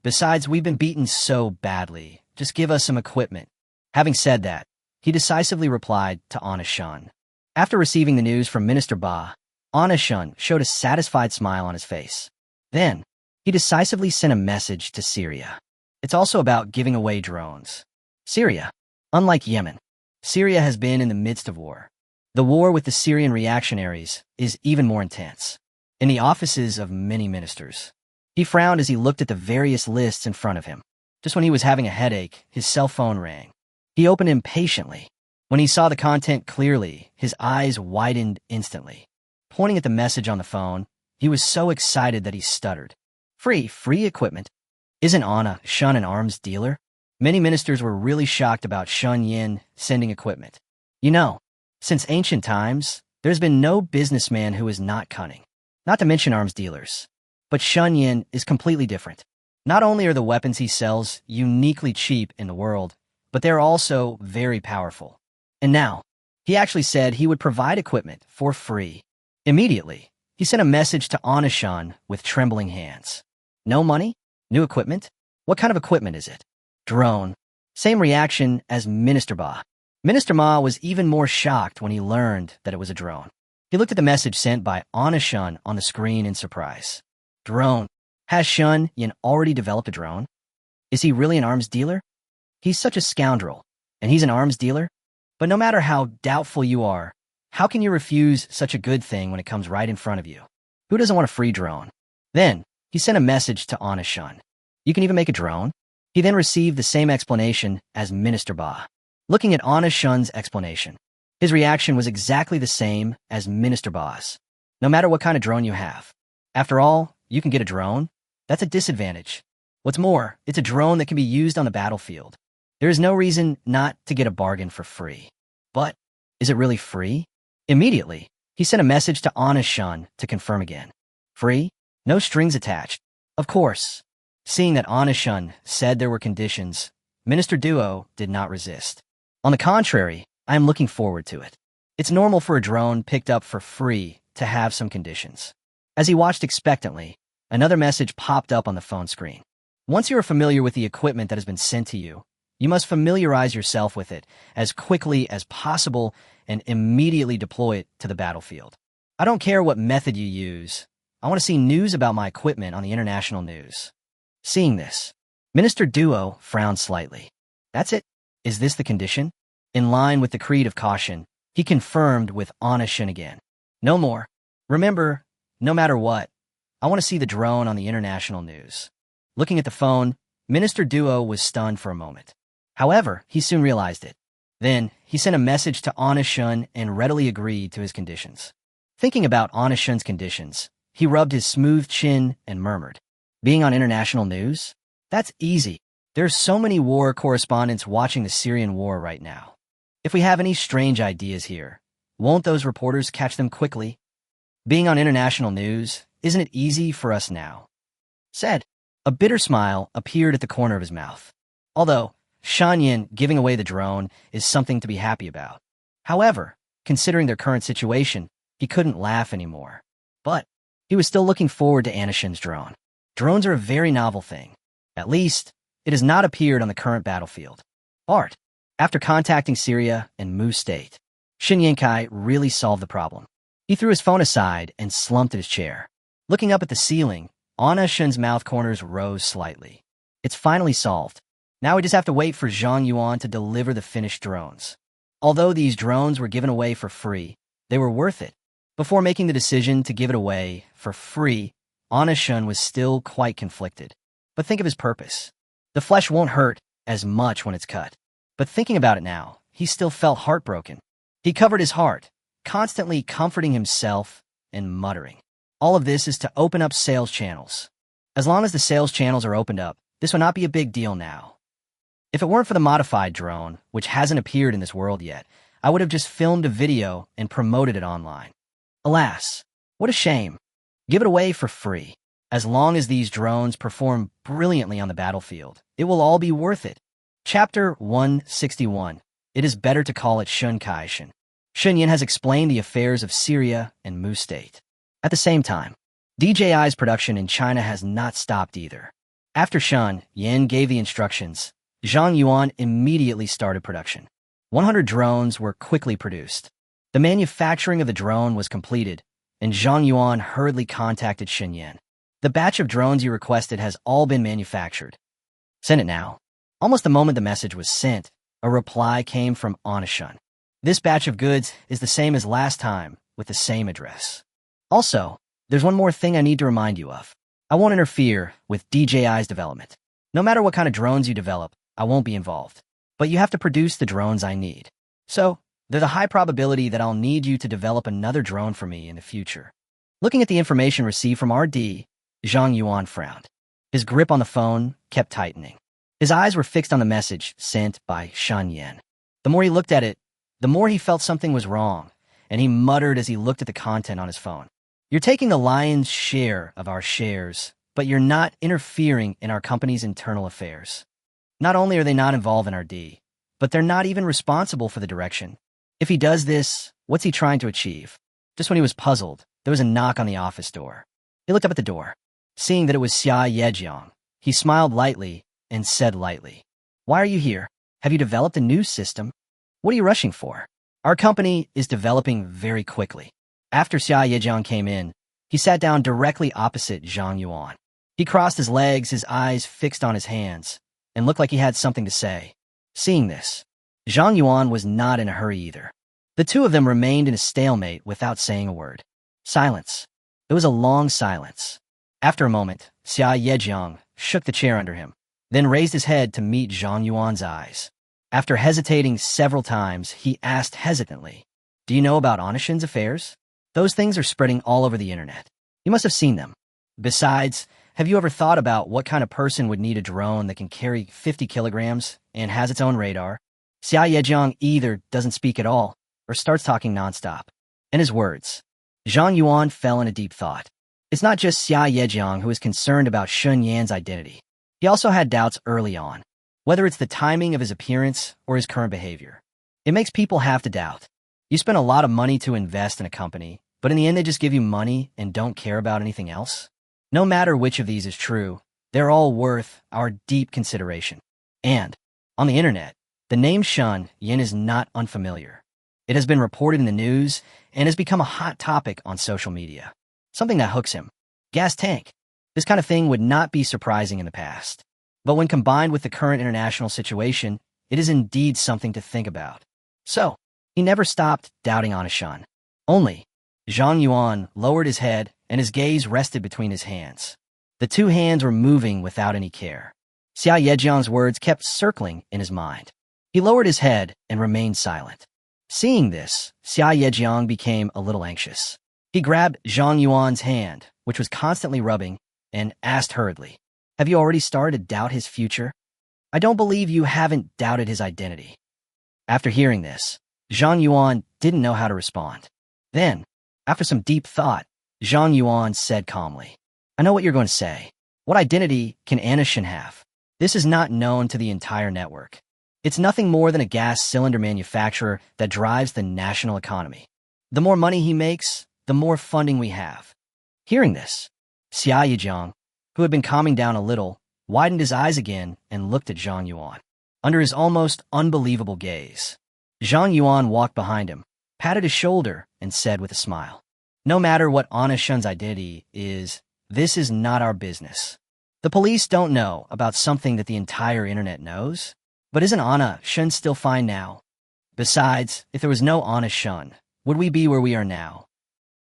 Besides, we've been beaten so badly. Just give us some equipment." Having said that, he decisively replied to Onishun. After receiving the news from Minister Ba, Onishun showed a satisfied smile on his face. Then, he decisively sent a message to Syria. It's also about giving away drones. Syria, unlike Yemen, Syria has been in the midst of war. The war with the Syrian reactionaries is even more intense. In the offices of many ministers, he frowned as he looked at the various lists in front of him. Just when he was having a headache, his cell phone rang. He opened impatiently. When he saw the content clearly, his eyes widened instantly. Pointing at the message on the phone, he was so excited that he stuttered. Free equipment? Isn't Shun an arms dealer? Many ministers were really shocked about Shun Yan sending equipment. You know, since ancient times, there's been no businessman who is not cunning. Not to mention arms dealers. But Shun Yan is completely different. Not only are the weapons he sells uniquely cheap in the world, but they're also very powerful. And now, he actually said he would provide equipment for free. Immediately, he sent a message to Onishun with trembling hands. No money? New equipment? What kind of equipment is it? Drone. Same reaction as Minister Ba. Minister Ma was even more shocked when he learned that it was a drone. He looked at the message sent by Onishun on the screen in surprise. Drone. Has Shun Yan already developed a drone? Is he really an arms dealer? He's such a scoundrel, and he's an arms dealer? But no matter how doubtful you are, how can you refuse such a good thing when it comes right in front of you? Who doesn't want a free drone? Then, he sent a message to Onishun. You can even make a drone? He then received the same explanation as Minister Ba. Looking at Onishun's explanation, his reaction was exactly the same as Minister Ba's. No matter what kind of drone you have. After all, you can get a drone. That's a disadvantage. What's more, it's a drone that can be used on the battlefield. There is no reason not to get a bargain for free. But, is it really free? Immediately, he sent a message to Onishun to confirm again. Free? No strings attached. Of course. Seeing that Onishun said there were conditions, Minister Duo did not resist. On the contrary, I am looking forward to it. It's normal for a drone picked up for free to have some conditions. As he watched expectantly, another message popped up on the phone screen. Once you are familiar with the equipment that has been sent to you, you must familiarize yourself with it as quickly as possible and immediately deploy it to the battlefield. I don't care what method you use. I want to see news about my equipment on the international news. Seeing this, Minister Duo frowned slightly. That's it? Is this the condition? In line with the creed of caution, he confirmed with Onishun again. No more. Remember, no matter what, I want to see the drone on the international news. Looking at the phone, Minister Duo was stunned for a moment. However, he soon realized it. Then, he sent a message to Onishun and readily agreed to his conditions. Thinking about Onishun's conditions, he rubbed his smooth chin and murmured, "Being on international news? That's easy. There's so many war correspondents watching the Syrian war right now. If we have any strange ideas here, won't those reporters catch them quickly? Being on international news, isn't it easy for us now?" Said. A bitter smile appeared at the corner of his mouth. Although, Shun Yan giving away the drone is something to be happy about. However, considering their current situation, he couldn't laugh anymore. But he was still looking forward to Anishin's drone. Drones are a very novel thing. At least, it has not appeared on the current battlefield. Art. After contacting Syria and Mu State, Shin Yankai really solved the problem. He threw his phone aside and slumped at his chair. Looking up at the ceiling, Anishin's mouth corners rose slightly. It's finally solved. Now we just have to wait for Zhang Yuan to deliver the finished drones. Although these drones were given away for free, they were worth it. Before making the decision to give it away for free, Anishin was still quite conflicted. But think of his purpose. The flesh won't hurt as much when it's cut. But thinking about it now, he still felt heartbroken. He covered his heart, constantly comforting himself and muttering. All of this is to open up sales channels. As long as the sales channels are opened up, this will not be a big deal now. If it weren't for the modified drone, which hasn't appeared in this world yet, I would have just filmed a video and promoted it online. Alas, what a shame. Give it away for free. As long as these drones perform brilliantly on the battlefield, it will all be worth it. Chapter 161. It is better to call it Shunkaishin. Shun Yin has explained the affairs of Syria and Mu State. At the same time, DJI's production in China has not stopped either. After Shun Yin gave the instructions, Zhang Yuan immediately started production. 100 drones were quickly produced. The manufacturing of the drone was completed, and Zhang Yuan hurriedly contacted Shin Yin. The batch of drones you requested has all been manufactured. Send it now. Almost the moment the message was sent, a reply came from Anishin. This batch of goods is the same as last time, with the same address. Also, there's one more thing I need to remind you of. I won't interfere with DJI's development. No matter what kind of drones you develop, I won't be involved. But you have to produce the drones I need. So, there's a high probability that I'll need you to develop another drone for me in the future. Looking at the information received from RD, Zhang Yuan frowned. His grip on the phone kept tightening. His eyes were fixed on the message sent by Shan Yin. The more he looked at it, the more he felt something was wrong, and he muttered as he looked at the content on his phone. You're taking the lion's share of our shares, but you're not interfering in our company's internal affairs. Not only are they not involved in RD, but they're not even responsible for the direction. If he does this, what's he trying to achieve? Just when he was puzzled, there was a knock on the office door. He looked up at the door. Seeing that it was Xia Yejiang, he smiled lightly and said lightly, "Why are you here? Have you developed a new system? What are you rushing for? Our company is developing very quickly." After Xia Yejiang came in, he sat down directly opposite Zhang Yuan. He crossed his legs, his eyes fixed on his hands, and looked like he had something to say. Seeing this, Zhang Yuan was not in a hurry either. The two of them remained in a stalemate without saying a word. Silence. It was a long silence. After a moment, Xia Yejiang shook the chair under him, then raised his head to meet Zhang Yuan's eyes. After hesitating several times, he asked hesitantly, "Do you know about Anishin's affairs? Those things are spreading all over the internet. You must have seen them. Besides, have you ever thought about what kind of person would need a drone that can carry 50 kilograms and has its own radar?" Xia Yejiang either doesn't speak at all or starts talking nonstop. In his words, Zhang Yuan fell in a deep thought. It's not just Xia Yejiang who is concerned about Shun Yan's identity. He also had doubts early on, whether it's the timing of his appearance or his current behavior. It makes people have to doubt. You spend a lot of money to invest in a company, but in the end they just give you money and don't care about anything else. No matter which of these is true, they're all worth our deep consideration. And, on the internet, the name Shun Yin is not unfamiliar. It has been reported in the news and has become a hot topic on social media. Something that hooks him. Gas tank. This kind of thing would not be surprising in the past. But when combined with the current international situation, it is indeed something to think about. So, he never stopped doubting Anishin. Only, Zhang Yuan lowered his head and his gaze rested between his hands. The two hands were moving without any care. Xia Yejiang's words kept circling in his mind. He lowered his head and remained silent. Seeing this, Xia Yejiang became a little anxious. He grabbed Zhang Yuan's hand, which was constantly rubbing, and asked hurriedly, "Have you already started to doubt his future? I don't believe you haven't doubted his identity." After hearing this, Zhang Yuan didn't know how to respond. Then, after some deep thought, Zhang Yuan said calmly, "I know what you're going to say. What identity can Anishin have? This is not known to the entire network. It's nothing more than a gas cylinder manufacturer that drives the national economy. The more money he makes, the more funding we have. Hearing this, Xia Yijiang, who had been calming down a little, widened his eyes again and looked at Zhang Yuan. Under his almost unbelievable gaze, Zhang Yuan walked behind him, patted his shoulder, and said with a smile, "No matter what Anna Shun's identity is, this is not our business. The police don't know about something that the entire internet knows. But isn't Anna Shun still fine now? Besides, if there was no Anna Shun, would we be where we are now?"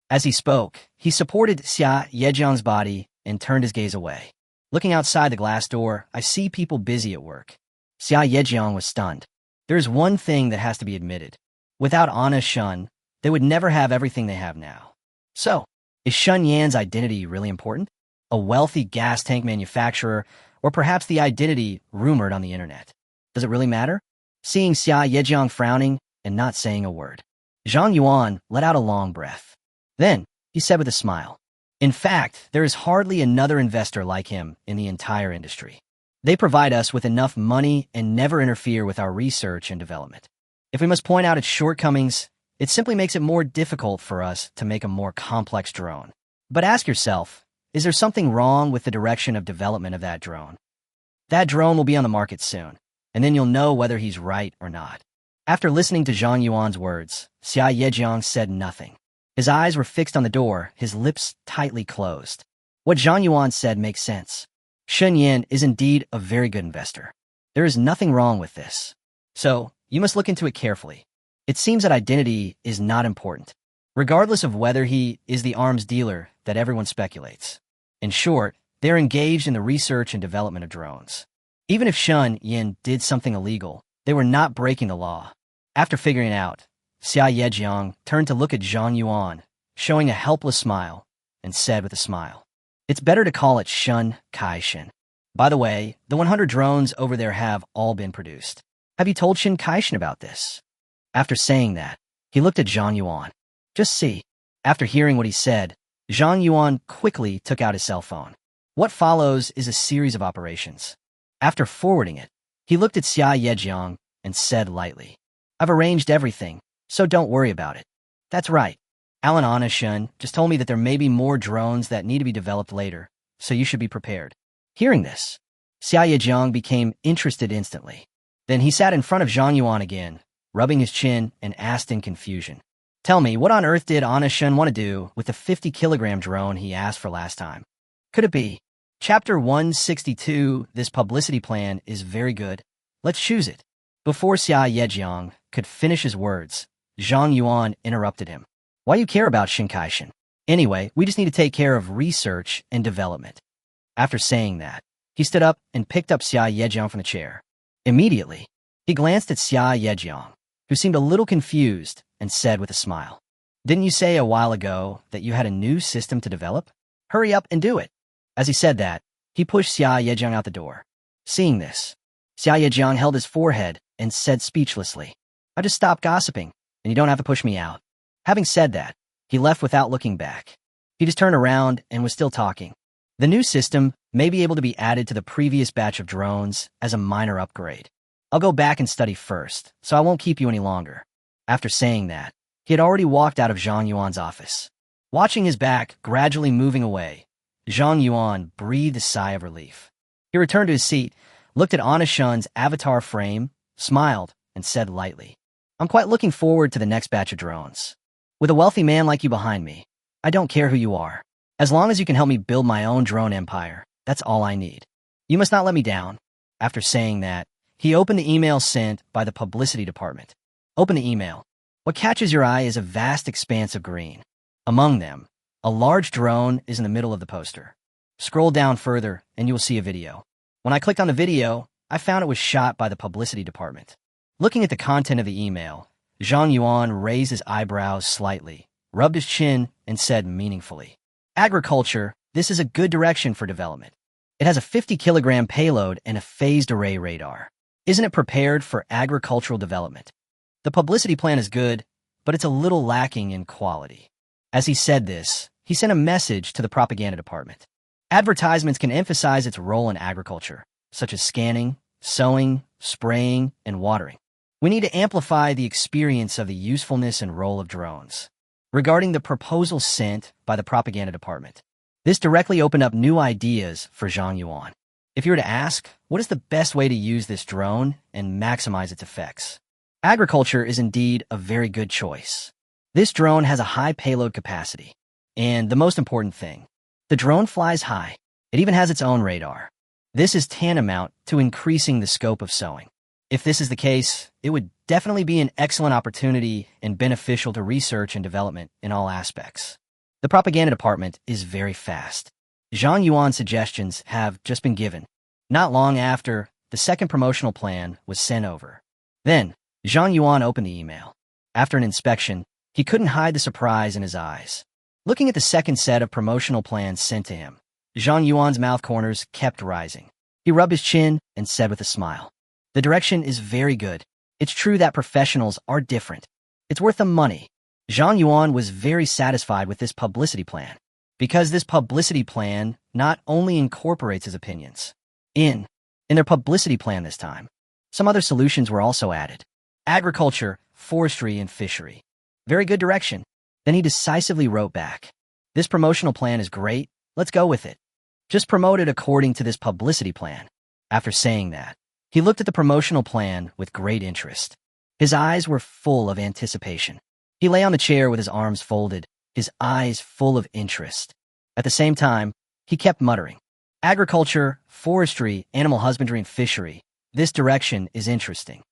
As he spoke, he supported Xia Yejiang's body and turned his gaze away. Looking outside the glass door, I see people busy at work. Xia Yejiang was stunned. There is one thing that has to be admitted. Without Anna Shun, they would never have everything they have now. So, is Shun Yan's identity really important? A wealthy gas tank manufacturer, or perhaps the identity rumored on the internet? Does it really matter? Seeing Xia Yejiang frowning and not saying a word, Zhang Yuan let out a long breath. Then, he said with a smile, "In fact, there is hardly another investor like him in the entire industry. They provide us with enough money and never interfere with our research and development. If we must point out its shortcomings, it simply makes it more difficult for us to make a more complex drone. But ask yourself, is there something wrong with the direction of development of that drone? That drone will be on the market soon, and then you'll know whether he's right or not." After listening to Zhang Yuan's words, Xia Yejiang said nothing. His eyes were fixed on the door, his lips tightly closed. What Zhang Yuan said makes sense. Shun Yan is indeed a very good investor. There is nothing wrong with this. So, you must look into it carefully. It seems that identity is not important, regardless of whether he is the arms dealer that everyone speculates. In short, they're engaged in the research and development of drones. Even if Shun Yan did something illegal, they were not breaking the law. After figuring it out, Xia Yejiang turned to look at Zhang Yuan, showing a helpless smile, and said with a smile, "It's better to call it Shun Kaishin. By the way, the 100 drones over there have all been produced. Have you told Shin Kaishin about this?" After saying that, he looked at Zhang Yuan. "Just see." After hearing what he said, Zhang Yuan quickly took out his cell phone. What follows is a series of operations. After forwarding it, he looked at Xia Yejiang and said lightly, "I've arranged everything, so don't worry about it." "That's right. Alan Anna-shun just told me that there may be more drones that need to be developed later, so you should be prepared." Hearing this, Xia Yejiang became interested instantly. Then he sat in front of Zhang Yuan again, rubbing his chin, and asked in confusion, "Tell me, what on earth did Anna-shun want to do with the 50-kilogram drone he asked for last time? Could it be? Chapter 162, this publicity plan is very good. Let's choose it." Before Xia Yejiang could finish his words, Zhang Yuan interrupted him. "Why do you care about Shinkaishin? Anyway, we just need to take care of research and development." After saying that, he stood up and picked up Xia Yejiang from the chair. Immediately, he glanced at Xia Yejiang, who seemed a little confused, and said with a smile, "Didn't you say a while ago that you had a new system to develop? Hurry up and do it." As he said that, he pushed Xia Yejiang out the door. Seeing this, Xia Yejiang held his forehead and said speechlessly, "I just stopped gossiping, and you don't have to push me out." Having said that, he left without looking back. He just turned around and was still talking. The new system may be able to be added to the previous batch of drones as a minor upgrade. I'll go back and study first, so I won't keep you any longer. After saying that, he had already walked out of Zhang Yuan's office. Watching his back gradually moving away, Zhang Yuan breathed a sigh of relief. He returned to his seat, looked at Anna Shun's avatar frame, smiled, and said lightly, "I'm quite looking forward to the next batch of drones. With a wealthy man like you behind me, I don't care who you are. As long as you can help me build my own drone empire, that's all I need. You must not let me down." After saying that, he opened the email sent by the publicity department. Open the email. What catches your eye is a vast expanse of green. Among them, a large drone is in the middle of the poster. Scroll down further, and you will see a video. When I clicked on the video, I found it was shot by the publicity department. Looking at the content of the email, Zhang Yuan raised his eyebrows slightly, rubbed his chin, and said meaningfully, "Agriculture, this is a good direction for development. It has a 50-kilogram payload and a phased array radar. Isn't it prepared for agricultural development? The publicity plan is good, but it's a little lacking in quality." As he said this, he sent a message to the propaganda department. Advertisements can emphasize its role in agriculture, such as scanning, sowing, spraying, and watering. We need to amplify the experience of the usefulness and role of drones. Regarding the proposal sent by the propaganda department, this directly opened up new ideas for Zhang Yuan. If you were to ask, what is the best way to use this drone and maximize its effects? Agriculture is indeed a very good choice. This drone has a high payload capacity. And the most important thing, the drone flies high. It even has its own radar. This is tantamount to increasing the scope of sowing. If this is the case, it would definitely be an excellent opportunity and beneficial to research and development in all aspects. The propaganda department is very fast. Zhang Yuan's suggestions have just been given. Not long after, the second promotional plan was sent over. Then, Zhang Yuan opened the email. After an inspection, he couldn't hide the surprise in his eyes. Looking at the second set of promotional plans sent to him, Zhang Yuan's mouth corners kept rising. He rubbed his chin and said with a smile, "The direction is very good. It's true that professionals are different. It's worth the money." Zhang Yuan was very satisfied with this publicity plan, because this publicity plan not only incorporates his opinions. In their publicity plan this time, some other solutions were also added. Agriculture, forestry, and fishery. Very good direction. Then he decisively wrote back, "This promotional plan is great. Let's go with it. Just promote it according to this publicity plan." After saying that, he looked at the promotional plan with great interest. His eyes were full of anticipation. He lay on the chair with his arms folded, his eyes full of interest. At the same time, he kept muttering, "Agriculture, forestry, animal husbandry, and fishery. This direction is interesting.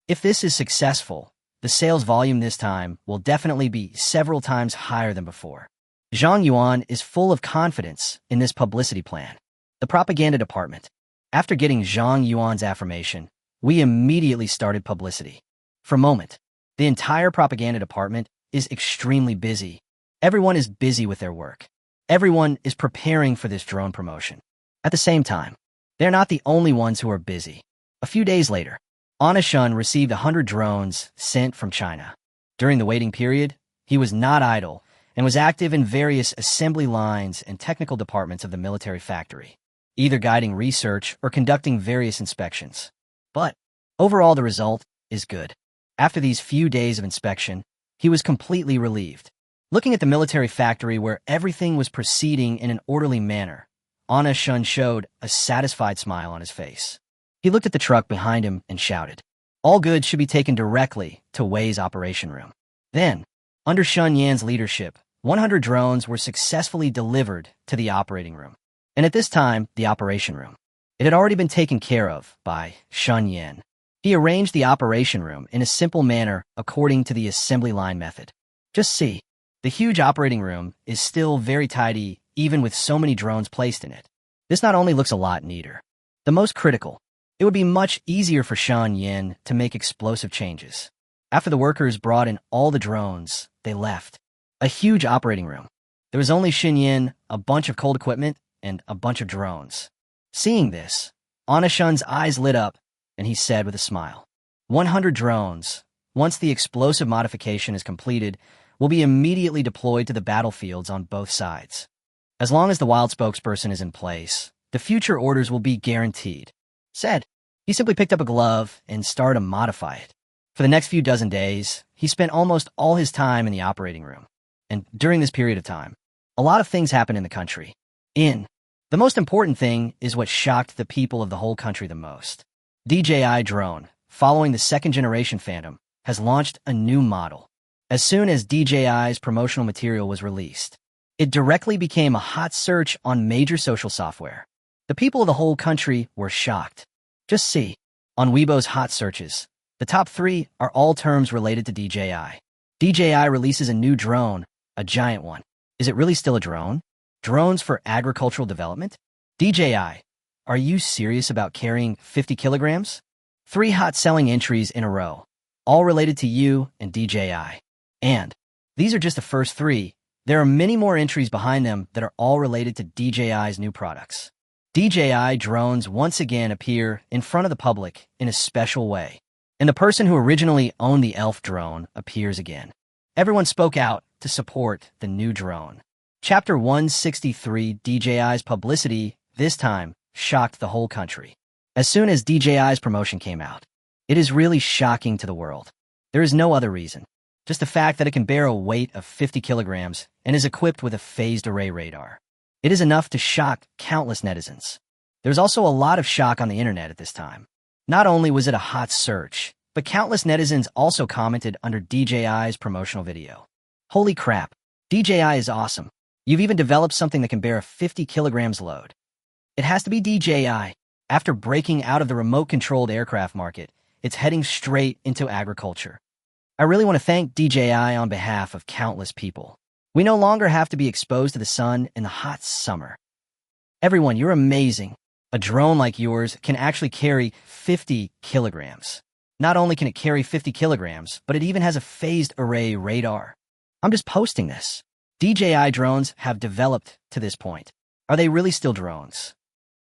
If this is successful, the sales volume this time will definitely be several times higher than before." Zhang Yuan is full of confidence in this publicity plan. The propaganda department. After getting Zhang Yuan's affirmation, we immediately started publicity. For a moment, the entire propaganda department is extremely busy. Everyone is busy with their work. Everyone is preparing for this drone promotion. At the same time, they're not the only ones who are busy. A few days later, Anashun received 100 drones sent from China. During the waiting period, he was not idle and was active in various assembly lines and technical departments of the military factory, either guiding research or conducting various inspections. But overall, the result is good. After these few days of inspection, he was completely relieved. Looking at the military factory where everything was proceeding in an orderly manner, Anashun showed a satisfied smile on his face. He looked at the truck behind him and shouted, "All goods should be taken directly to Wei's operation room." Then, under Shun Yan's leadership, 100 drones were successfully delivered to the operating room. And at this time, the operation room. It had already been taken care of by Shun Yan. He arranged the operation room in a simple manner according to the assembly line method. Just see, the huge operating room is still very tidy even with so many drones placed in it. This not only looks a lot neater. The most critical, it would be much easier for Shun Yan to make explosive changes. After the workers brought in all the drones, they left. A huge operating room. There was only Shin Yin, a bunch of cold equipment, and a bunch of drones. Seeing this, Anashun's eyes lit up, and he said with a smile, 100 drones, once the explosive modification is completed, will be immediately deployed to the battlefields on both sides. As long as the wild spokesperson is in place, the future orders will be guaranteed. Said, he simply picked up a glove and started to modify it. For the next few dozen days, he spent almost all his time in the operating room. And during this period of time, a lot of things happened in the country. The most important thing is what shocked the people of the whole country the most. DJI drone, following the second generation Phantom, has launched a new model. As soon as DJI's promotional material was released, it directly became a hot search on major social software. The people of the whole country were shocked. Just see, on Weibo's hot searches, the top 3 are all terms related to DJI. DJI releases a new drone, a giant one. Is it really still a drone? Drones for agricultural development? DJI, are you serious about carrying 50 kilograms? 3 hot-selling entries in a row, all related to you and DJI. And these are just the first 3. There are many more entries behind them that are all related to DJI's new products. DJI drones once again appear in front of the public in a special way. And the person who originally owned the Elf drone appears again. Everyone spoke out to support the new drone. Chapter 163, DJI's publicity, this time, shocked the whole country. As soon as DJI's promotion came out, it is really shocking to the world. There is no other reason. Just the fact that it can bear a weight of 50 kilograms and is equipped with a phased array radar. It is enough to shock countless netizens. There's also a lot of shock on the internet at this time. Not only was it a hot search, but countless netizens also commented under DJI's promotional video. Holy crap, DJI is awesome. You've even developed something that can bear a 50 kilograms load. It has to be DJI. After breaking out of the remote-controlled aircraft market, it's heading straight into agriculture. I really want to thank DJI on behalf of countless people. We no longer have to be exposed to the sun in the hot summer. Everyone, you're amazing. A drone like yours can actually carry 50 kilograms. Not only can it carry 50 kilograms, but it even has a phased array radar. I'm just posting this. DJI drones have developed to this point. Are they really still drones?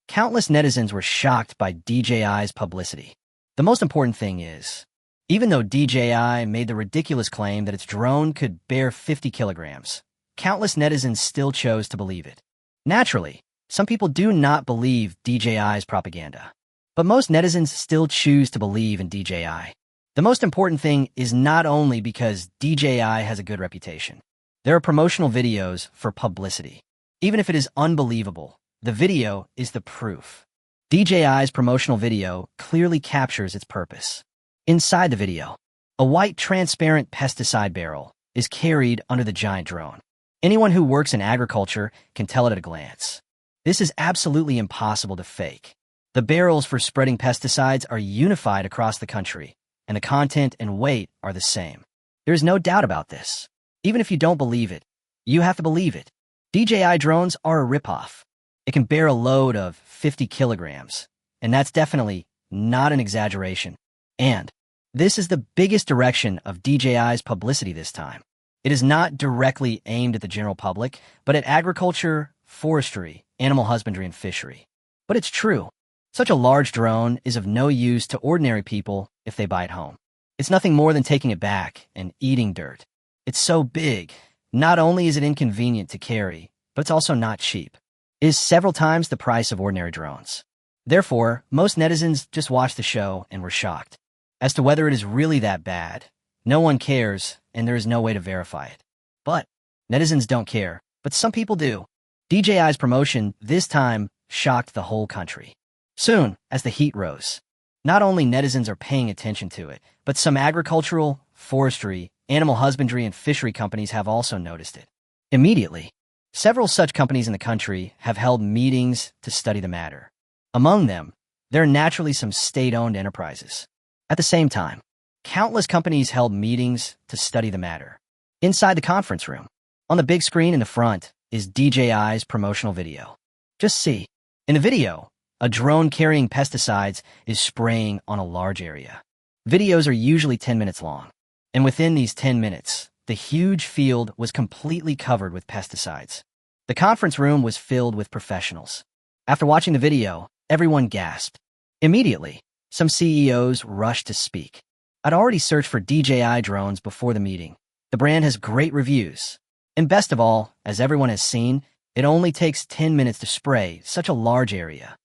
Countless netizens were shocked by DJI's publicity. The most important thing is, even though DJI made the ridiculous claim that its drone could bear 50 kilograms, countless netizens still chose to believe it. Naturally, some people do not believe DJI's propaganda, but most netizens still choose to believe in DJI. The most important thing is not only because DJI has a good reputation. There are promotional videos for publicity. Even if it is unbelievable, the video is the proof. DJI's promotional video clearly captures its purpose. Inside the video, a white transparent pesticide barrel is carried under the giant drone. Anyone who works in agriculture can tell it at a glance. This is absolutely impossible to fake. The barrels for spreading pesticides are unified across the country, and the content and weight are the same. There is no doubt about this. Even if you don't believe it, you have to believe it. DJI drones are a ripoff. It can bear a load of 50 kilograms, and that's definitely not an exaggeration. And this is the biggest direction of DJI's publicity this time. It is not directly aimed at the general public, but at agriculture, forestry, animal husbandry, and fishery. But it's true. Such a large drone is of no use to ordinary people if they buy it home. It's nothing more than taking it back and eating dirt. It's so big. Not only is it inconvenient to carry, but it's also not cheap. It is several times the price of ordinary drones. Therefore, most netizens just watched the show and were shocked. As to whether it is really that bad, no one cares, and there is no way to verify it. But netizens don't care, but some people do. DJI's promotion this time shocked the whole country. Soon, as the heat rose, not only netizens are paying attention to it, but some agricultural, forestry, animal husbandry, and fishery companies have also noticed it. Immediately, several such companies in the country have held meetings to study the matter. Among them, there are naturally some state-owned enterprises. At the same time, countless companies held meetings to study the matter. Inside the conference room, on the big screen in the front, is DJI's promotional video. Just see. In the video, a drone carrying pesticides is spraying on a large area. Videos are usually 10 minutes long, and within these 10 minutes, the huge field was completely covered with pesticides. The conference room was filled with professionals. After watching the video, everyone gasped. Immediately, some CEOs rushed to speak. I'd already searched for DJI drones before the meeting. The brand has great reviews. And best of all, as everyone has seen, it only takes 10 minutes to spray such a large area.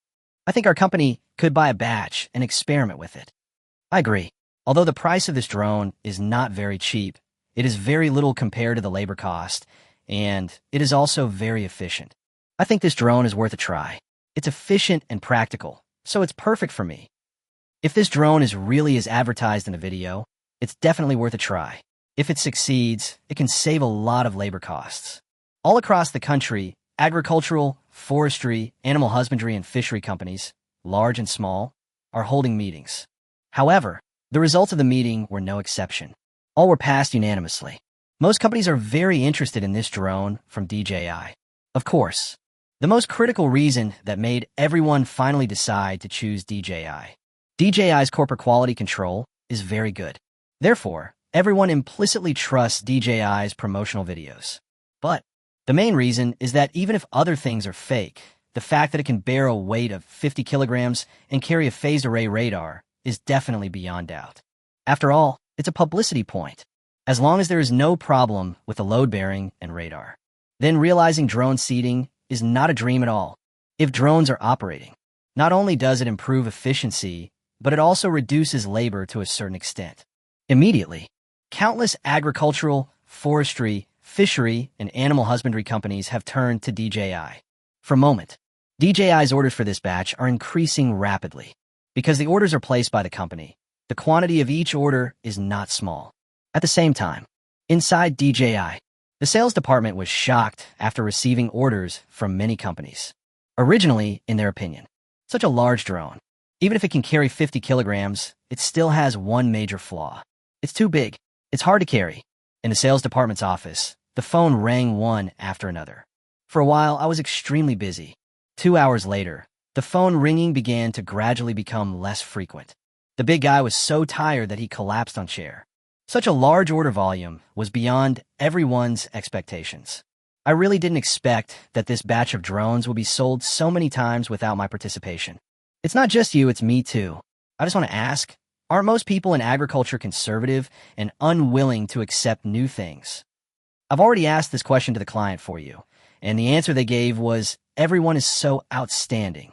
I think our company could buy a batch and experiment with it. I agree. Although the price of this drone is not very cheap, it is very little compared to the labor cost, and it is also very efficient. I think this drone is worth a try. It's efficient and practical, so it's perfect for me. If this drone is really as advertised in the video, it's definitely worth a try. If it succeeds, it can save a lot of labor costs. All across the country, agricultural, forestry, animal husbandry, and fishery companies, large and small, are holding meetings. However, the results of the meeting were no exception. All were passed unanimously. Most companies are very interested in this drone from DJI. Of course, the most critical reason that made everyone finally decide to choose DJI. DJI's corporate quality control is very good. Therefore, everyone implicitly trusts DJI's promotional videos. But the main reason is that even if other things are fake, the fact that it can bear a weight of 50 kilograms and carry a phased array radar is definitely beyond doubt. After all, it's a publicity point. As long as there is no problem with the load bearing and radar, then realizing drone seeding is not a dream at all. If drones are operating, Not only does it improve efficiency, but it also reduces labor to a certain extent. Immediately, countless agricultural, forestry, fishery, and animal husbandry companies have turned to DJI. For a moment, DJI's orders for this batch are increasing rapidly. Because the orders are placed by the company, the quantity of each order is not small. At the same time, inside DJI, the sales department was shocked after receiving orders from many companies. Originally, in their opinion, such a large drone, even if it can carry 50 kilograms, it still has one major flaw. It's too big. It's hard to carry. In the sales department's office, the phone rang one after another. For a while, I was extremely busy. 2 hours later, the phone ringing began to gradually become less frequent. The big guy was so tired that he collapsed on chair. Such a large order volume was beyond everyone's expectations. I really didn't expect that this batch of drones would be sold so many times without my participation. It's not just you, it's me too. I just want to ask, aren't most people in agriculture conservative and unwilling to accept new things? I've already asked this question to the client for you, and the answer they gave was, everyone is so outstanding.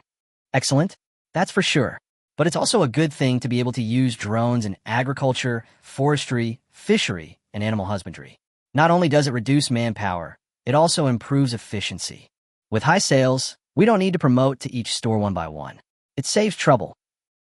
Excellent, that's for sure. But it's also a good thing to be able to use drones in agriculture, forestry, fishery, and animal husbandry. Not only does it reduce manpower, it also improves efficiency. With high sales, we don't need to promote to each store one by one. It saves trouble.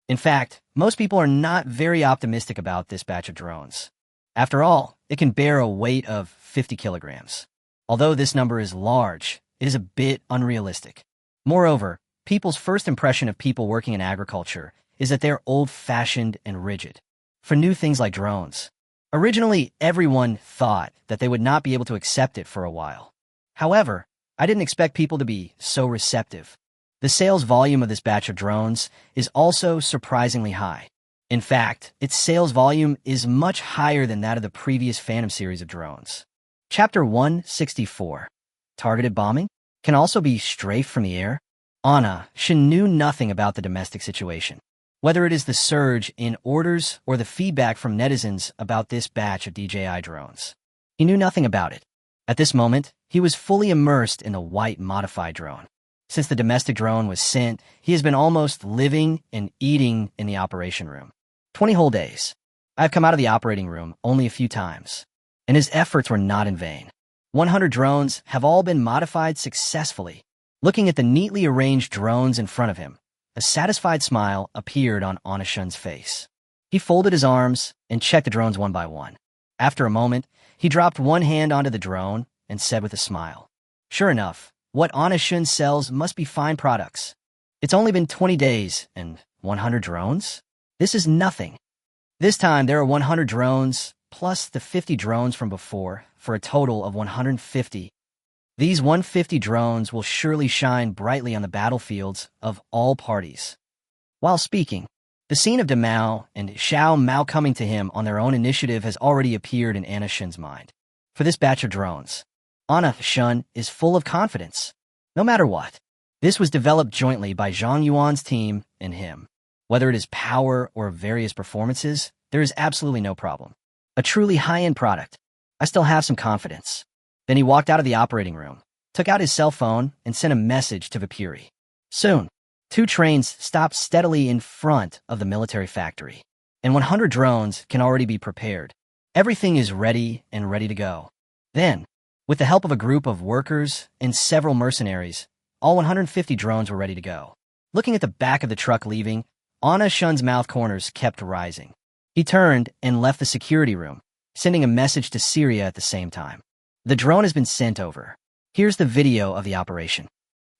In fact, most people are not very optimistic about this batch of drones. After all, it can bear a weight of 50 kilograms. Although this number is large, it is a bit unrealistic. Moreover, people's first impression of people working in agriculture is that they're old-fashioned and rigid. For new things like drones, originally everyone thought that they would not be able to accept it for a while. However, I didn't expect people to be so receptive. The sales volume of this batch of drones is also surprisingly high. In fact, its sales volume is much higher than that of the previous Phantom series of drones. Chapter 164. Targeted bombing can also be strafed from the air. Anna, she knew nothing about the domestic situation. Whether it is the surge in orders or the feedback from netizens about this batch of DJI drones. He knew nothing about it. At this moment, he was fully immersed in the white modified drone. Since the domestic drone was sent, he has been almost living and eating in the operation room. 20 whole days. I have come out of the operating room only a few times, and his efforts were not in vain. 100 drones have all been modified successfully. Looking at the neatly arranged drones in front of him, a satisfied smile appeared on Onashun's face. He folded his arms and checked the drones one by one. After a moment, he dropped one hand onto the drone and said with a smile, "Sure enough, what Onashun sells must be fine products. It's only been 20 days and 100 drones? This is nothing." This time there are 100 drones plus the 50 drones from before for a total of 150. These 150 drones will surely shine brightly on the battlefields of all parties. While speaking, the scene of Demao and Xiao Mao coming to him on their own initiative has already appeared in Anna Shun's mind. For this batch of drones, Anna Shun is full of confidence. No matter what, this was developed jointly by Zhang Yuan's team and him. Whether it is power or various performances, there is absolutely no problem. A truly high-end product. I still have some confidence. Then he walked out of the operating room, took out his cell phone, and sent a message to Vipuri. Soon, 2 trains stopped steadily in front of the military factory, and 100 drones can already be prepared. Everything is ready and ready to go. Then, with the help of a group of workers and several mercenaries, all 150 drones were ready to go. Looking at the back of the truck leaving, Anna Shun's mouth corners kept rising. He turned and left the security room, sending a message to Syria at the same time. The drone has been sent over. Here's the video of the operation.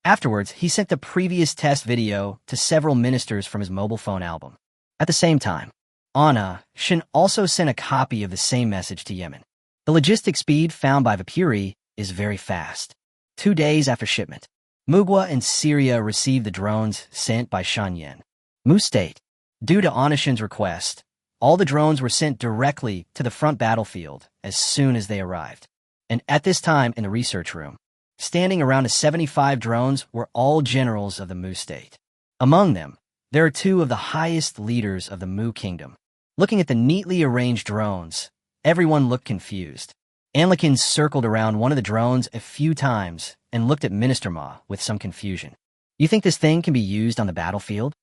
Afterwards, he sent the previous test video to several ministers from his mobile phone album. At the same time, Anna Shun also sent a copy of the same message to Yemen. The logistic speed found by Vipuri is very fast. 2 days after shipment, Mugwa and Syria received the drones sent by Shanyan. Mu State. Due to Anna Shun's request, all the drones were sent directly to the front battlefield as soon as they arrived. And at this time in the research room, standing around 75 drones were all generals of the Mu state. Among them, there are 2 of the highest leaders of the Mu kingdom. Looking at the neatly arranged drones, everyone looked confused. Anlikin circled around one of the drones a few times and looked at Minister Ma with some confusion. You think this thing can be used on the battlefield?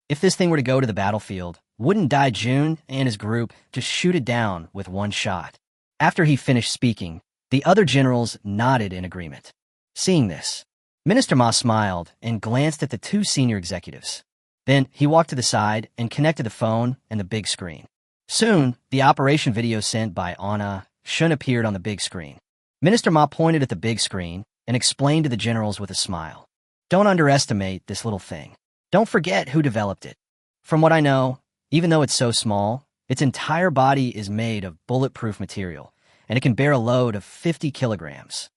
If this thing were to go to the battlefield, wouldn't Dai Jun and his group just shoot it down with one shot? After he finished speaking, the other generals nodded in agreement. Seeing this, Minister Ma smiled and glanced at the two senior executives. Then he walked to the side and connected the phone and the big screen. Soon, the operation video sent by Anna Shun appeared on the big screen. Minister Ma pointed at the big screen and explained to the generals with a smile. Don't underestimate this little thing. Don't forget who developed it. From what I know, even though it's so small, its entire body is made of bulletproof material, and it can bear a load of 50 kilograms.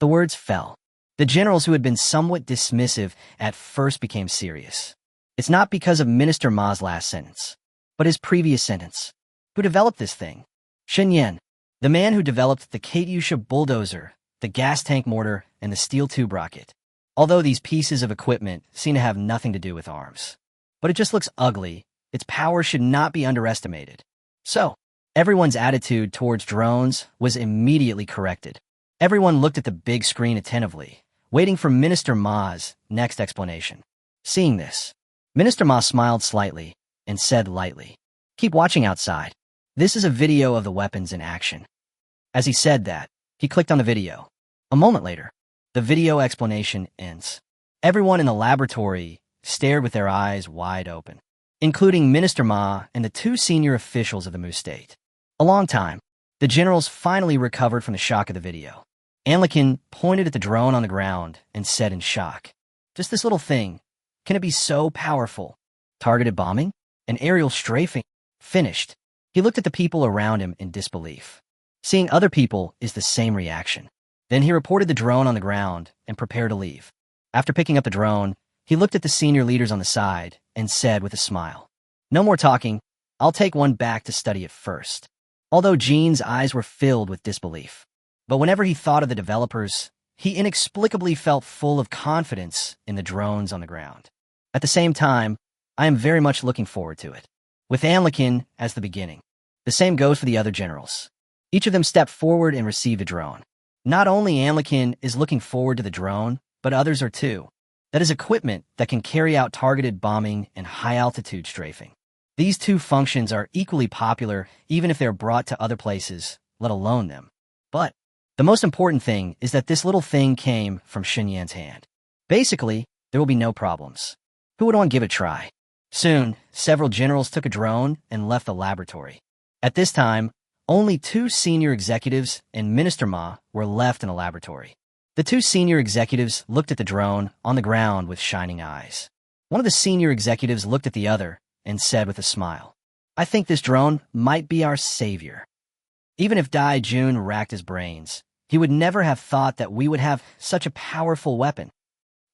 The words fell. The generals who had been somewhat dismissive at first became serious. It's not because of Minister Ma's last sentence, but his previous sentence. Who developed this thing? Shen Yan, the man who developed the Katyusha bulldozer, the gas tank mortar, and the steel tube rocket. Although these pieces of equipment seem to have nothing to do with arms. But it just looks ugly. Its power should not be underestimated. So, everyone's attitude towards drones was immediately corrected. Everyone looked at the big screen attentively, waiting for Minister Ma's next explanation. Seeing this, Minister Ma smiled slightly and said lightly, "Keep watching outside. This is a video of the weapons in action." As he said that, he clicked on the video. A moment later, the video explanation ends. Everyone in the laboratory stared with their eyes wide open, including Minister Ma and the two senior officials of the Mu state. A long time, the generals finally recovered from the shock of the video. Anlikin pointed at the drone on the ground and said in shock, "Just this little thing. Can it be so powerful? Targeted bombing? An aerial strafing?" Finished. He looked at the people around him in disbelief. Seeing other people is the same reaction. Then he reported the drone on the ground and prepared to leave. After picking up the drone, he looked at the senior leaders on the side and said with a smile, "No more talking. I'll take one back to study it first." Although Jean's eyes were filled with disbelief. But whenever he thought of the developers, he inexplicably felt full of confidence in the drones on the ground. At the same time, I am very much looking forward to it. With Anlikin as the beginning. The same goes for the other generals. Each of them stepped forward and received a drone. Not only Anlikin is looking forward to the drone, but others are too. That is equipment that can carry out targeted bombing and high-altitude strafing. These two functions are equally popular even if they're brought to other places, let alone them. But the most important thing is that this little thing came from Shen Yan's hand. Basically, there will be no problems. Who would want to give it a try? Soon, several generals took a drone and left the laboratory. At this time, only two senior executives and Minister Ma were left in the laboratory. The two senior executives looked at the drone on the ground with shining eyes. One of the senior executives looked at the other and said with a smile, "I think this drone might be our savior." Even if Dai Jun racked his brains, he would never have thought that we would have such a powerful weapon.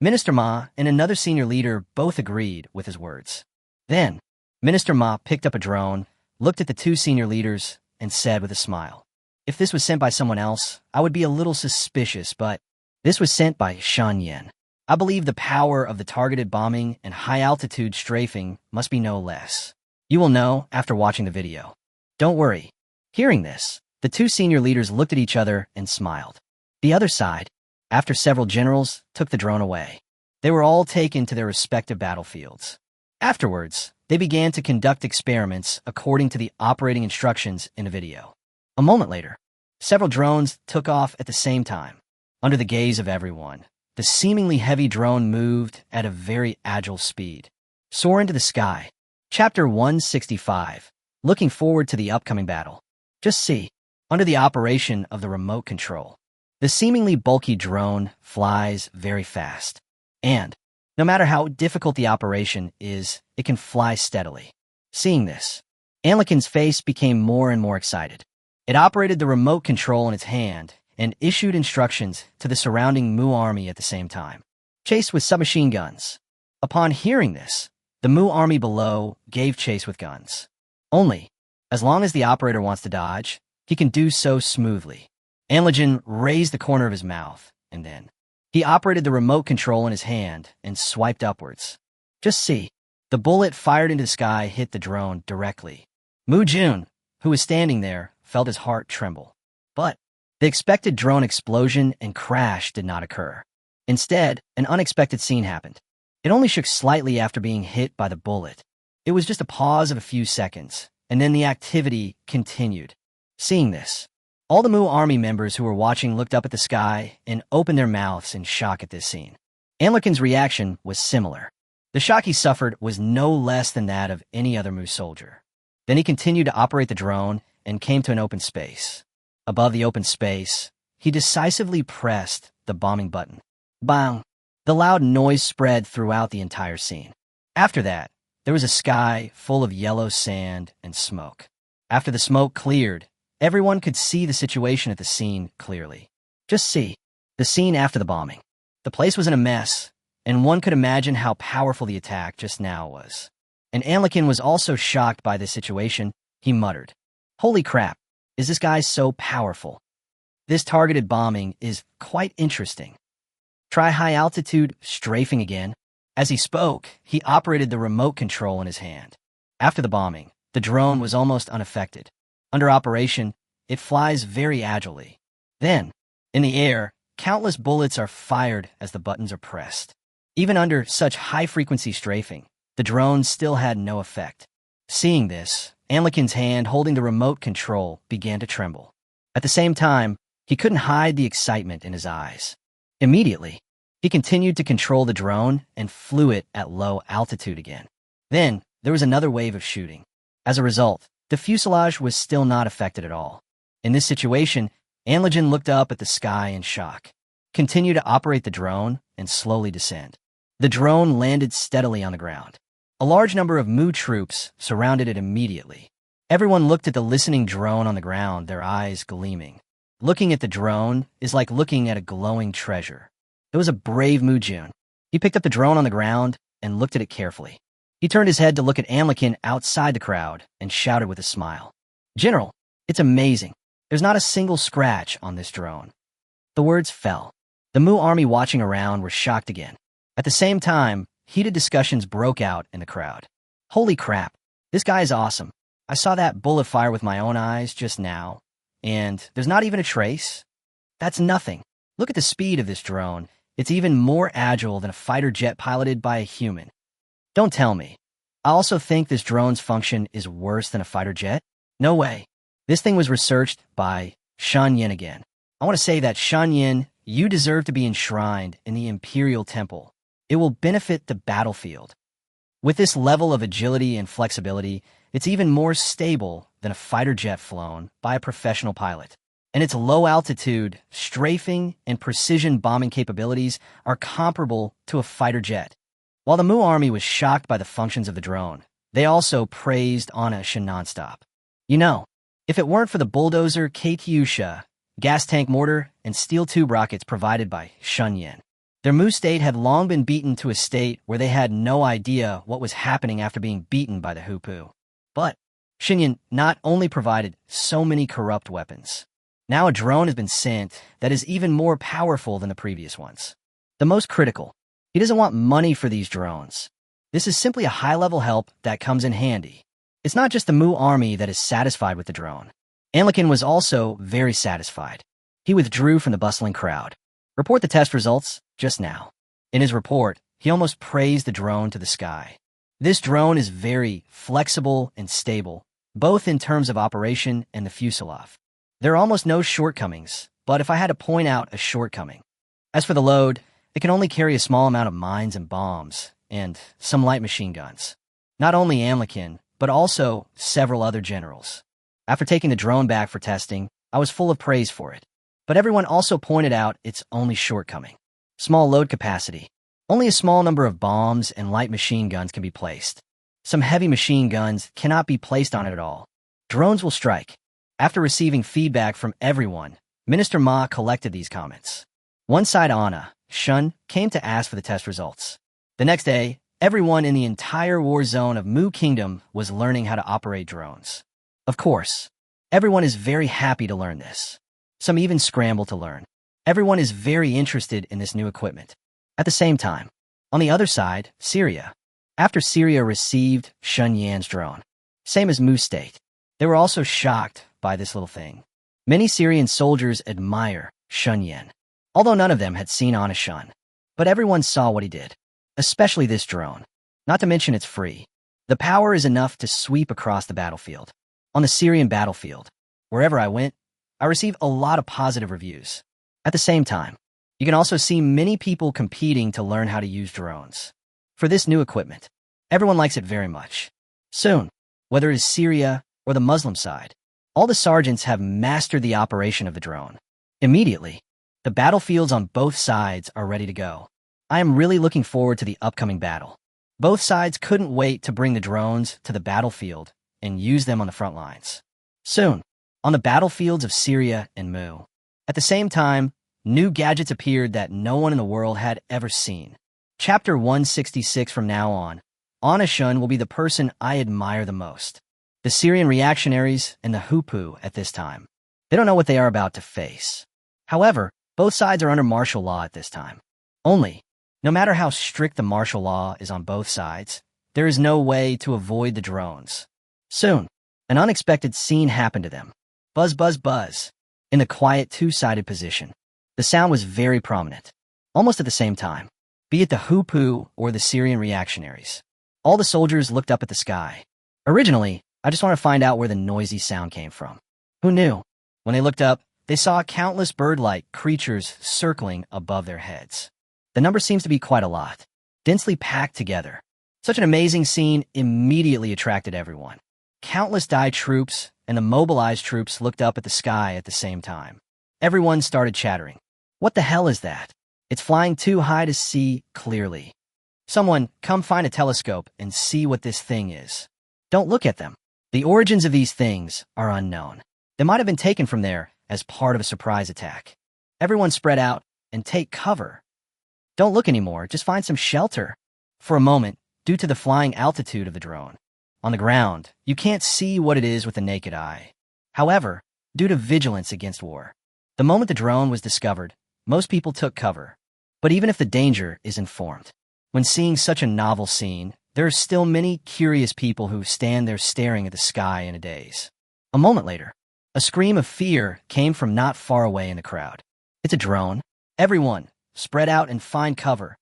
Minister Ma and another senior leader both agreed with his words. Then, Minister Ma picked up a drone, looked at the two senior leaders, and said with a smile, "If this was sent by someone else, I would be a little suspicious, but this was sent by Shan Yan. I believe the power of the targeted bombing and high-altitude strafing must be no less. You will know after watching the video. Don't worry." Hearing this, the two senior leaders looked at each other and smiled. The other side, after several generals took the drone away, they were all taken to their respective battlefields. Afterwards, they began to conduct experiments according to the operating instructions in the video. A moment later, several drones took off at the same time. Under the gaze of everyone, the seemingly heavy drone moved at a very agile speed. Soar into the sky. Chapter 165. Looking forward to the upcoming battle. Just see, under the operation of the remote control, the seemingly bulky drone flies very fast. And, no matter how difficult the operation is, it can fly steadily. Seeing this, Anlikin's face became more and more excited. It operated the remote control in its hand and issued instructions to the surrounding Mu army at the same time. Chase with submachine guns. Upon hearing this, the Mu army below gave chase with guns. Only, as long as the operator wants to dodge, he can do so smoothly. Anlikin raised the corner of his mouth, and then he operated the remote control in his hand and swiped upwards. Just see, the bullet fired into the sky hit the drone directly. Mu Jun, who was standing there, felt his heart tremble. But the expected drone explosion and crash did not occur. Instead, an unexpected scene happened. It only shook slightly after being hit by the bullet. It was just a pause of a few seconds, and then the activity continued. Seeing this, all the Mu army members who were watching looked up at the sky and opened their mouths in shock at this scene. Anlikin's reaction was similar. The shock he suffered was no less than that of any other Mu soldier. Then he continued to operate the drone and came to an open space. Above the open space, he decisively pressed the bombing button. Bang! The loud noise spread throughout the entire scene. After that, there was a sky full of yellow sand and smoke. After the smoke cleared, everyone could see the situation at the scene clearly. Just see the scene after the bombing. The place was in a mess, and one could imagine how powerful the attack just now was. And Anlikin was also shocked by this situation. He muttered, "Holy crap, is this guy so powerful? This targeted bombing is quite interesting. Try high-altitude strafing again." As he spoke, he operated the remote control in his hand. After the bombing, the drone was almost unaffected. Under operation, it flies very agilely. Then, in the air, countless bullets are fired as the buttons are pressed. Even under such high-frequency strafing, the drone still had no effect. Seeing this, Anlikin's hand holding the remote control began to tremble. At the same time, he couldn't hide the excitement in his eyes. Immediately, he continued to control the drone and flew it at low altitude again. Then, there was another wave of shooting. As a result, the fuselage was still not affected at all. In this situation, Anlikin looked up at the sky in shock. Continue to operate the drone and slowly descend. The drone landed steadily on the ground. A large number of Mu troops surrounded it immediately. Everyone looked at the listening drone on the ground, their eyes gleaming. Looking at the drone is like looking at a glowing treasure. It was a brave Mu Jun. He picked up the drone on the ground and looked at it carefully. He turned his head to look at Anlikin outside the crowd and shouted with a smile, "General, it's amazing. There's not a single scratch on this drone." The words fell. The Mu army watching around were shocked again. At the same time, heated discussions broke out in the crowd. "Holy crap, this guy is awesome. I saw that bullet fire with my own eyes just now, and there's not even a trace. That's nothing. Look at the speed of this drone. It's even more agile than a fighter jet piloted by a human. Don't tell me. I also think this drone's function is worse than a fighter jet? No way. This thing was researched by Shan Yin again. I want to say that Shan Yin, you deserve to be enshrined in the Imperial Temple. It will benefit the battlefield. With this level of agility and flexibility, it's even more stable than a fighter jet flown by a professional pilot. And its low-altitude, strafing, and precision bombing capabilities are comparable to a fighter jet." While the Mu army was shocked by the functions of the drone, they also praised Astonishing nonstop. You know, if it weren't for the bulldozer Katyusha, gas tank mortar, and steel tube rockets provided by Shan Yin, their Mu state had long been beaten to a state where they had no idea what was happening after being beaten by the Hupu. But Shan Yin not only provided so many corrupt weapons, now a drone has been sent that is even more powerful than the previous ones. The most critical, he doesn't want money for these drones. This is simply a high-level help that comes in handy. It's not just the Mu army that is satisfied with the drone. Anlikin was also very satisfied. He withdrew from the bustling crowd. Report the test results just now. In his report, he almost praised the drone to the sky. This drone is very flexible and stable, both in terms of operation and the fuselage. There are almost no shortcomings, but if I had to point out a shortcoming. As for the load, it can only carry a small amount of mines and bombs, and some light machine guns. Not only Anlikin, but also several other generals. After taking the drone back for testing, I was full of praise for it. But everyone also pointed out its only shortcoming. Small load capacity. Only a small number of bombs and light machine guns can be placed. Some heavy machine guns cannot be placed on it at all. Drones will strike. After receiving feedback from everyone, Minister Ma collected these comments. One side Anna, Shun, came to ask for the test results. The next day, everyone in the entire war zone of Mu Kingdom was learning how to operate drones. Of course, everyone is very happy to learn this. Some even scramble to learn. Everyone is very interested in this new equipment. At the same time, on the other side, Syria. After Syria received Shun Yan's drone, same as Mu State, they were also shocked by this little thing. Many Syrian soldiers admire Shun Yan, although none of them had seen Anna Shun. But everyone saw what he did. especially this drone. Not to mention it's free. The power is enough to sweep across the battlefield. On the Syrian battlefield, wherever I went, I received a lot of positive reviews. At the same time, you can also see many people competing to learn how to use drones. For this new equipment, everyone likes it very much. Soon, whether it is Syria or the Muslim side, all the sergeants have mastered the operation of the drone. Immediately, the battlefields on both sides are ready to go. I am really looking forward to the upcoming battle. Both sides couldn't wait to bring the drones to the battlefield and use them on the front lines. Soon, on the battlefields of Syria and Mu. At the same time, new gadgets appeared that no one in the world had ever seen. Chapter 166 from now on, Anashun will be the person I admire the most. The Syrian reactionaries and the Hupu at this time. They don't know what they are about to face. However, both sides are under martial law at this time. Only, no matter how strict the martial law is on both sides, there is no way to avoid the drones. Soon, an unexpected scene happened to them. Buzz, buzz, buzz. In the quiet two-sided position. The sound was very prominent. Almost at the same time, be it the Hupu or the Syrian reactionaries. All the soldiers looked up at the sky. Originally, I just wanted to find out where the noisy sound came from. Who knew? When they looked up, they saw countless bird-like creatures circling above their heads. The number seems to be quite a lot, densely packed together. Such an amazing scene immediately attracted everyone. Countless Dai troops and the mobilized troops looked up at the sky at the same time. Everyone started chattering. What the hell is that? It's flying too high to see clearly. Someone, come find a telescope and see what this thing is. Don't look at them. The origins of these things are unknown. They might have been taken from there as part of a surprise attack. Everyone spread out and take cover. Don't look anymore, just find some shelter. For a moment, due to the flying altitude of the drone, on the ground, you can't see what it is with the naked eye. However, due to vigilance against war, the moment the drone was discovered, most people took cover. But even if the danger is informed, when seeing such a novel scene, there are still many curious people who stand there staring at the sky in a daze. A moment later, a scream of fear came from not far away in the crowd. It's a drone. Everyone, spread out and find cover.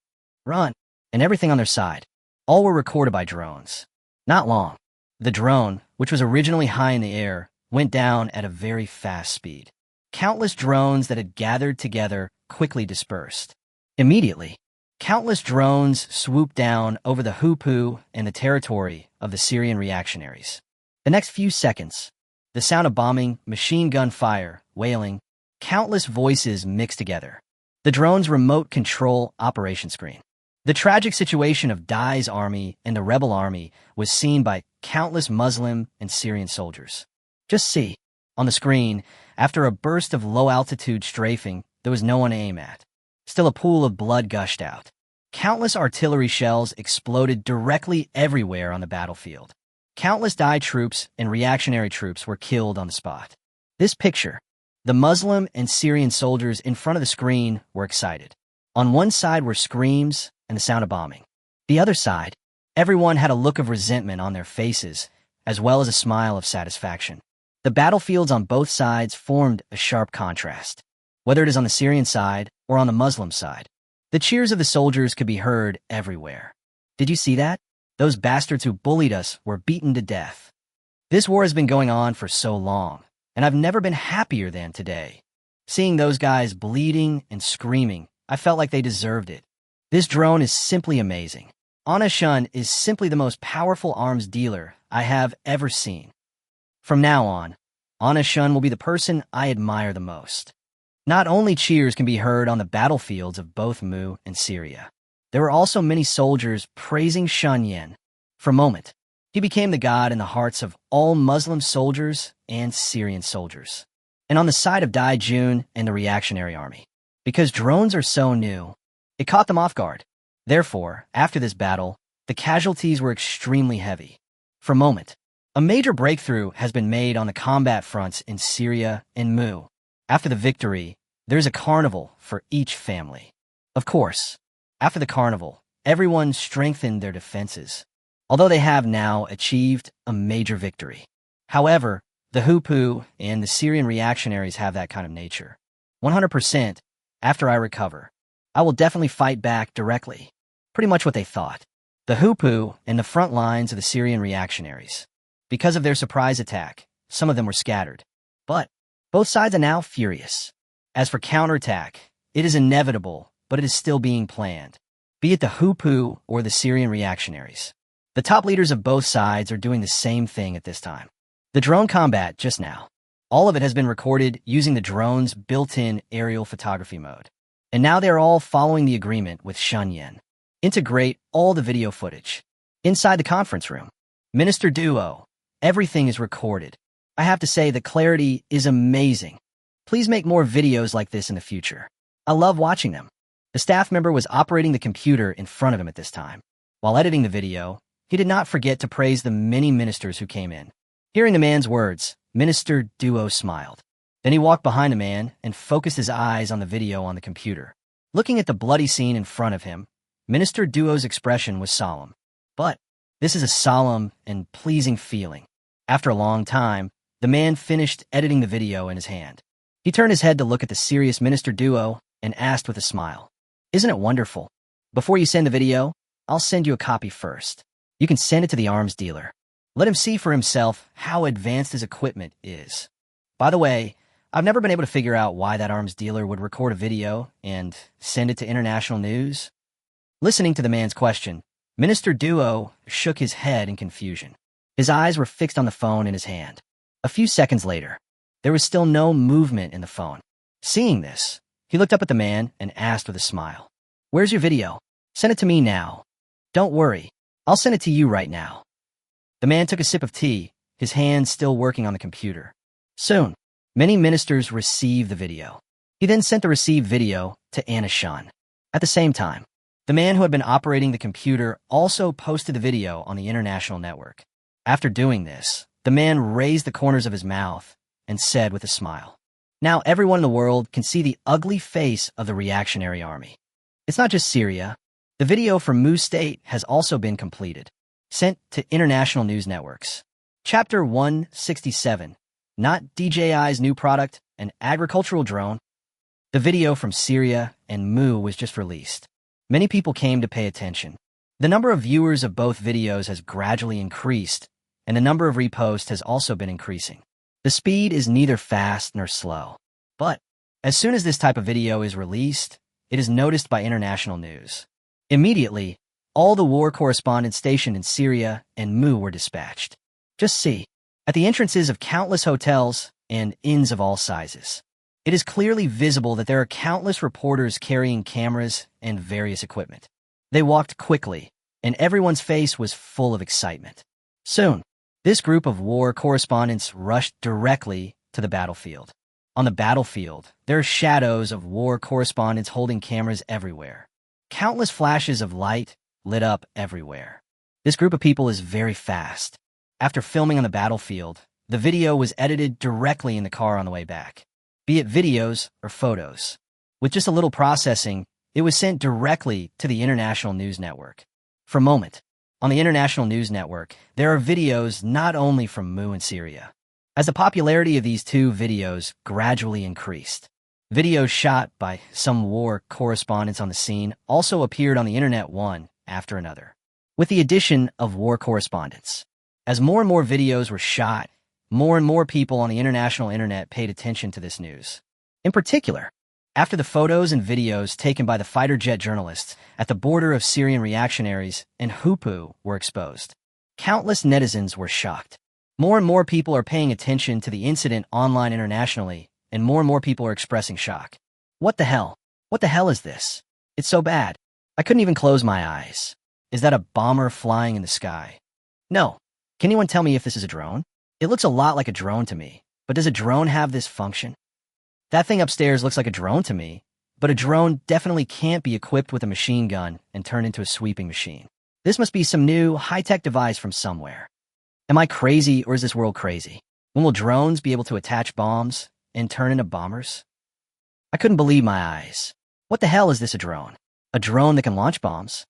Run. And everything on their side. All were recorded by drones. Not long. The drone, which was originally high in the air, went down at a very fast speed. Countless drones that had gathered together quickly dispersed. Immediately, countless drones swooped down over the Hupu and the territory of the Syrian reactionaries. The next few seconds, the sound of bombing, machine gun fire, wailing, countless voices mixed together. The drone's remote control operation screen. The tragic situation of Dai's army and the rebel army was seen by countless Muslim and Syrian soldiers. Just see, on the screen, after a burst of low-altitude strafing, there was no one to aim at. Still a pool of blood gushed out. Countless artillery shells exploded directly everywhere on the battlefield. Countless Dai troops and reactionary troops were killed on the spot. This picture, the Muslim and Syrian soldiers in front of the screen were excited. On one side were screams and the sound of bombing. The other side, everyone had a look of resentment on their faces, as well as a smile of satisfaction. The battlefields on both sides formed a sharp contrast. Whether it is on the Syrian side or on the Muslim side, the cheers of the soldiers could be heard everywhere. Did you see that? Those bastards who bullied us were beaten to death. This war has been going on for so long, and I've never been happier than today. Seeing those guys bleeding and screaming, I felt like they deserved it. This drone is simply amazing. Anashun is simply the most powerful arms dealer I have ever seen. From now on, Anashun will be the person I admire the most. Not only cheers can be heard on the battlefields of both Mu and Syria, there were also many soldiers praising Shun Yen. For a moment, he became the god in the hearts of all Muslim soldiers and Syrian soldiers. And on the side of Dai Jun and the reactionary army, because drones are so new, it caught them off guard. Therefore, after this battle, the casualties were extremely heavy. For a moment, a major breakthrough has been made on the combat fronts in Syria and Mu. After the victory, there's a carnival for each family. Of course, after the carnival, everyone strengthened their defenses, although they have now achieved a major victory. However, the Hupu and the Syrian reactionaries have that kind of nature. 100%, after I recover, I will definitely fight back directly. Pretty much what they thought. The Hupu and the front lines of the Syrian reactionaries. Because of their surprise attack, some of them were scattered. But both sides are now furious. As for counterattack, it is inevitable, but it is still being planned. Be it the Hupu or the Syrian reactionaries. The top leaders of both sides are doing the same thing at this time. The drone combat just now. All of it has been recorded using the drone's built-in aerial photography mode. And now they are all following the agreement with Shunyan. Integrate all the video footage. Inside the conference room. Minister Duo. Everything is recorded. I have to say the clarity is amazing. Please make more videos like this in the future. I love watching them. The staff member was operating the computer in front of him at this time. While editing the video, he did not forget to praise the many ministers who came in. Hearing the man's words, Minister Duo smiled. Then he walked behind the man and focused his eyes on the video on the computer. Looking at the bloody scene in front of him, Minister Duo's expression was solemn. But this is a solemn and pleasing feeling. After a long time, the man finished editing the video in his hand. He turned his head to look at the serious Minister Duo and asked with a smile, "Isn't it wonderful? Before you send the video, I'll send you a copy first. You can send it to the arms dealer. Let him see for himself how advanced his equipment is." By the way, I've never been able to figure out why that arms dealer would record a video and send it to international news. Listening to the man's question, Minister Duo shook his head in confusion. His eyes were fixed on the phone in his hand. A few seconds later, there was still no movement in the phone. Seeing this, he looked up at the man and asked with a smile, "Where's your video? Send it to me now." "Don't worry, I'll send it to you right now." The man took a sip of tea, his hands still working on the computer. Soon, many ministers received the video. He then sent the received video to Anishan. At the same time, the man who had been operating the computer also posted the video on the international network. After doing this, the man raised the corners of his mouth and said with a smile, "Now everyone in the world can see the ugly face of the reactionary army. It's not just Syria. The video from Mu State has also been completed, sent to international news networks." Chapter 167, Not DJI's New Product, an Agricultural Drone. The video from Syria and Mu was just released. Many people came to pay attention. The number of viewers of both videos has gradually increased, and the number of reposts has also been increasing. The speed is neither fast nor slow. But as soon as this type of video is released, it is noticed by international news. Immediately, all the war correspondents stationed in Syria and Mu were dispatched. Just see, at the entrances of countless hotels and inns of all sizes, it is clearly visible that there are countless reporters carrying cameras and various equipment. They walked quickly, and everyone's face was full of excitement. Soon, this group of war correspondents rushed directly to the battlefield. On the battlefield, there are shadows of war correspondents holding cameras everywhere. Countless flashes of light lit up everywhere. This group of people is very fast. After filming on the battlefield, the video was edited directly in the car on the way back, be it videos or photos. With just a little processing, it was sent directly to the international news network. For a moment, on the international news network, there are videos not only from Mu and Syria. As the popularity of these two videos gradually increased, videos shot by some war correspondents on the scene also appeared on the internet one after another. With the addition of war correspondents, as more and more videos were shot, more and more people on the international internet paid attention to this news. In particular, after the photos and videos taken by the fighter jet journalists at the border of Syrian reactionaries and Hupu were exposed, countless netizens were shocked. More and more people are paying attention to the incident online internationally, and more people are expressing shock. What the hell? What the hell is this? It's so bad. I couldn't even close my eyes. Is that a bomber flying in the sky? No. Can anyone tell me if this is a drone? It looks a lot like a drone to me, but does a drone have this function? That thing upstairs looks like a drone to me, but a drone definitely can't be equipped with a machine gun and turned into a sweeping machine. This must be some new high-tech device from somewhere. Am I crazy, or is this world crazy? When will drones be able to attach bombs and turn into bombers? I couldn't believe my eyes. What the hell is this, a drone? A drone that can launch bombs?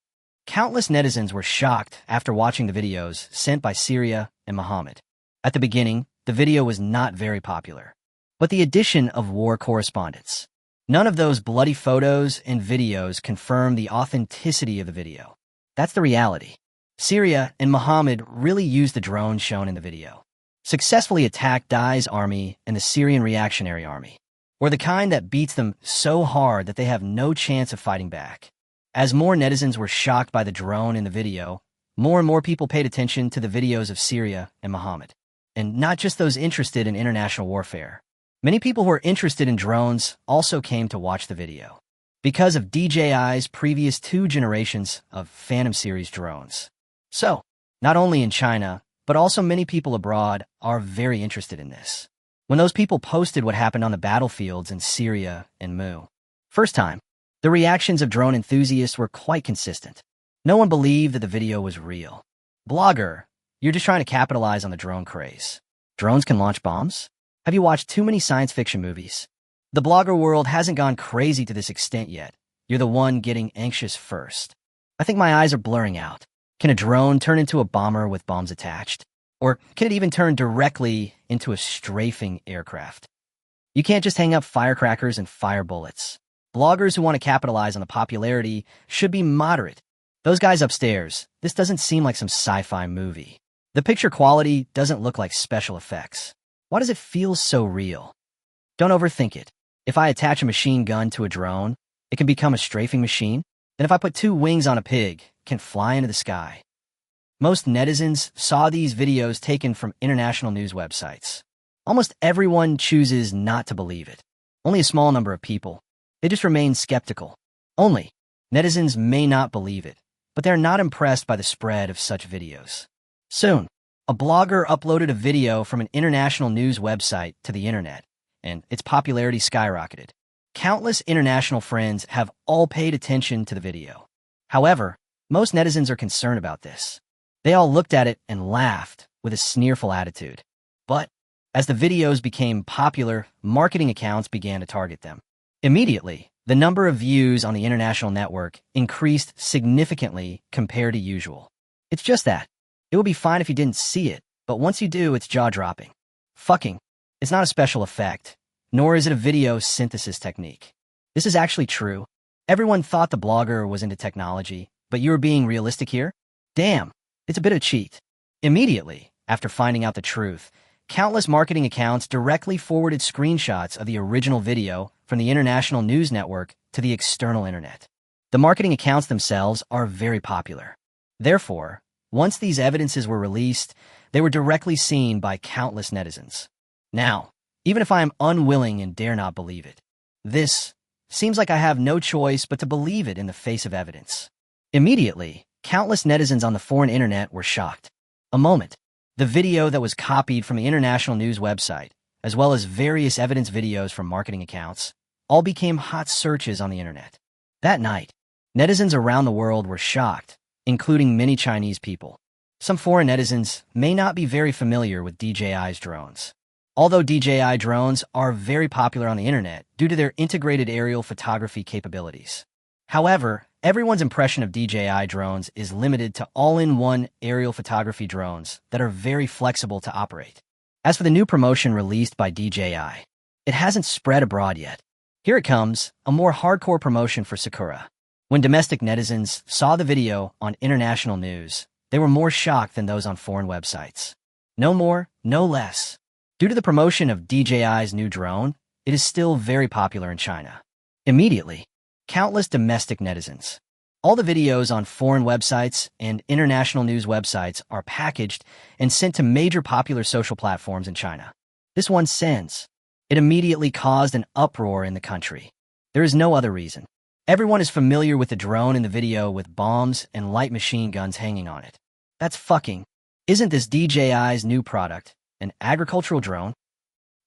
Countless netizens were shocked after watching the videos sent by Syria and Muhammad. At the beginning, the video was not very popular. But the addition of war correspondents, None of those bloody photos and videos confirm the authenticity of the video. That's the reality. Syria and Muhammad really used the drones shown in the video. Successfully attacked Daesh's army and the Syrian Reactionary Army, or the kind that beats them so hard that they have no chance of fighting back. As more netizens were shocked by the drone in the video, more and more people paid attention to the videos of Syria and Muhammad. And not just those interested in international warfare. Many people who are interested in drones also came to watch the video because of DJI's previous 2 generations of Phantom series drones. So, not only in China, but also many people abroad are very interested in this. When those people posted what happened on the battlefields in Syria and Mu, first time, the reactions of drone enthusiasts were quite consistent. No one believed that the video was real. Blogger, you're just trying to capitalize on the drone craze. Drones can launch bombs? Have you watched too many science fiction movies? The blogger world hasn't gone crazy to this extent yet. You're the one getting anxious first. I think my eyes are blurring out. Can a drone turn into a bomber with bombs attached? Or can it even turn directly into a strafing aircraft? You can't just hang up firecrackers and fire bullets. Bloggers who want to capitalize on the popularity should be moderate. Those guys upstairs, this doesn't seem like some sci-fi movie. The picture quality doesn't look like special effects. Why does it feel so real? Don't overthink it. If I attach a machine gun to a drone, it can become a strafing machine. Then if I put 2 wings on a pig, it can fly into the sky. Most netizens saw these videos taken from international news websites. Almost everyone chooses not to believe it. Only a small number of people. They just remain skeptical. Only. Netizens may not believe it, but they're not impressed by the spread of such videos. Soon, a blogger uploaded a video from an international news website to the internet, and its popularity skyrocketed. Countless international friends have all paid attention to the video. However, most netizens are concerned about this. They all looked at it and laughed with a sneerful attitude. But as the videos became popular, marketing accounts began to target them. Immediately, the number of views on the international network increased significantly compared to usual. It's just that. It would be fine if you didn't see it, but once you do, it's jaw-dropping. Fucking. It's not a special effect, nor is it a video synthesis technique. This is actually true. Everyone thought the blogger was into technology, but you were being realistic here? Damn, it's a bit of a cheat. Immediately, after finding out the truth, countless marketing accounts directly forwarded screenshots of the original video from the international news network to the external internet. The marketing accounts themselves are very popular. Therefore, once these evidences were released, they were directly seen by countless netizens. Now, even if I am unwilling and dare not believe it, this seems like I have no choice but to believe it in the face of evidence. Immediately, countless netizens on the foreign internet were shocked. A moment. The video that was copied from the international news website, as well as various evidence videos from marketing accounts, all became hot searches on the internet. That night, netizens around the world were shocked, including many Chinese people. Some foreign netizens may not be very familiar with DJI's drones. Although DJI drones are very popular on the internet due to their integrated aerial photography capabilities. However, everyone's impression of DJI drones is limited to all-in-one aerial photography drones that are very flexible to operate. As for the new promotion released by DJI, it hasn't spread abroad yet. Here it comes, a more hardcore promotion for Sakura. When domestic netizens saw the video on international news, they were more shocked than those on foreign websites. No more, no less. Due to the promotion of DJI's new drone, it is still very popular in China. Immediately, countless domestic netizens. All the videos on foreign websites and international news websites are packaged and sent to major popular social platforms in China. This one sends. It immediately caused an uproar in the country. There is no other reason. Everyone is familiar with the drone in the video with bombs and light machine guns hanging on it. That's fucking. Isn't this DJI's new product an agricultural drone?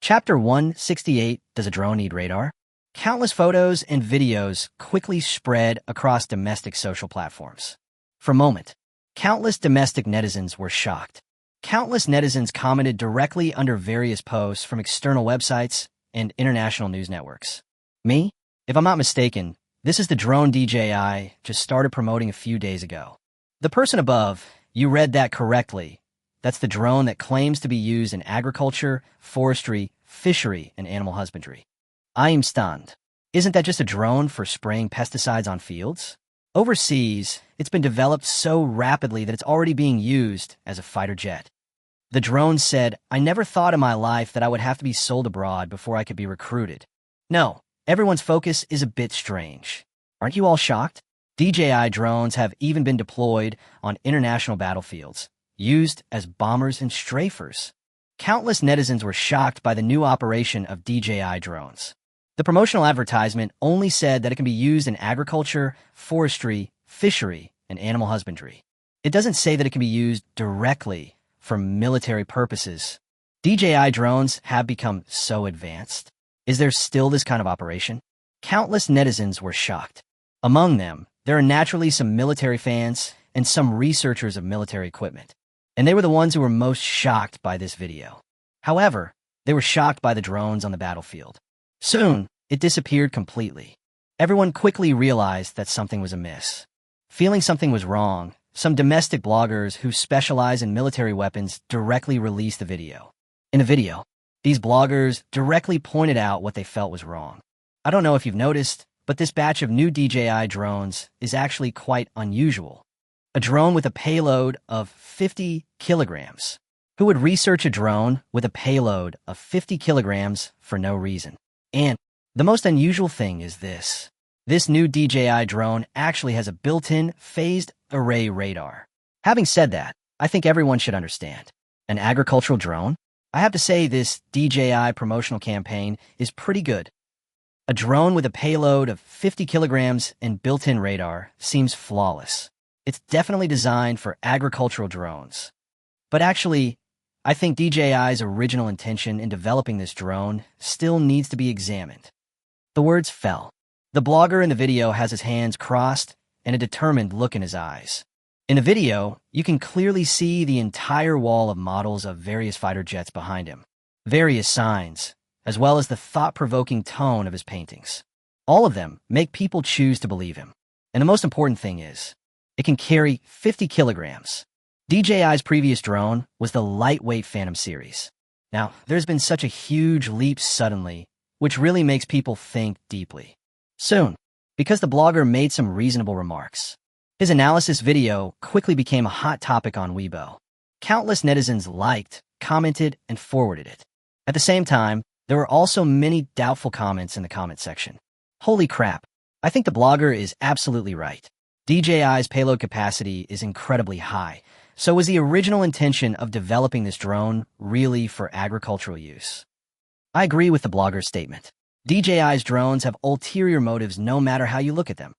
Chapter 168, Does a Drone Need Radar? Countless photos and videos quickly spread across domestic social platforms. For a moment, countless domestic netizens were shocked. Countless netizens commented directly under various posts from external websites and international news networks. Me? If I'm not mistaken, this is the drone DJI just started promoting a few days ago. The person above, you read that correctly. That's the drone that claims to be used in agriculture, forestry, fishery, and animal husbandry. I am stunned. Isn't that just a drone for spraying pesticides on fields? Overseas, it's been developed so rapidly that it's already being used as a fighter jet. The drone said, "I never thought in my life that I would have to be sold abroad before I could be recruited." No, everyone's focus is a bit strange. Aren't you all shocked? DJI drones have even been deployed on international battlefields, used as bombers and strafers. Countless netizens were shocked by the new operation of DJI drones. The promotional advertisement only said that it can be used in agriculture, forestry, fishery, and animal husbandry. It doesn't say that it can be used directly for military purposes. DJI drones have become so advanced. Is there still this kind of operation? Countless netizens were shocked. Among them, there are naturally some military fans and some researchers of military equipment. And they were the ones who were most shocked by this video. However, they were shocked by the drones on the battlefield. Soon, it disappeared completely. Everyone quickly realized that something was amiss. Feeling something was wrong, some domestic bloggers who specialize in military weapons directly released the video. In a video, these bloggers directly pointed out what they felt was wrong. I don't know if you've noticed, but this batch of new DJI drones is actually quite unusual. A drone with a payload of 50 kilograms. Who would research a drone with a payload of 50 kilograms for no reason? And the most unusual thing is this. This new DJI drone actually has a built-in phased array radar. Having said that, I think everyone should understand. An agricultural drone? I have to say this DJI promotional campaign is pretty good. A drone with a payload of 50 kilograms and built-in radar seems flawless. It's definitely designed for agricultural drones. But actually, I think DJI's original intention in developing this drone still needs to be examined. The words fell. The blogger in the video has his hands crossed and a determined look in his eyes. In the video, you can clearly see the entire wall of models of various fighter jets behind him, various signs, as well as the thought-provoking tone of his paintings. All of them make people choose to believe him. And the most important thing is, it can carry 50 kilograms. DJI's previous drone was the lightweight Phantom series. Now, there's been such a huge leap suddenly, which really makes people think deeply. Soon, because the blogger made some reasonable remarks, his analysis video quickly became a hot topic on Weibo. Countless netizens liked, commented, and forwarded it. At the same time, there were also many doubtful comments in the comment section. Holy crap, I think the blogger is absolutely right. DJI's payload capacity is incredibly high, so was the original intention of developing this drone really for agricultural use? I agree with the blogger's statement. DJI's drones have ulterior motives no matter how you look at them.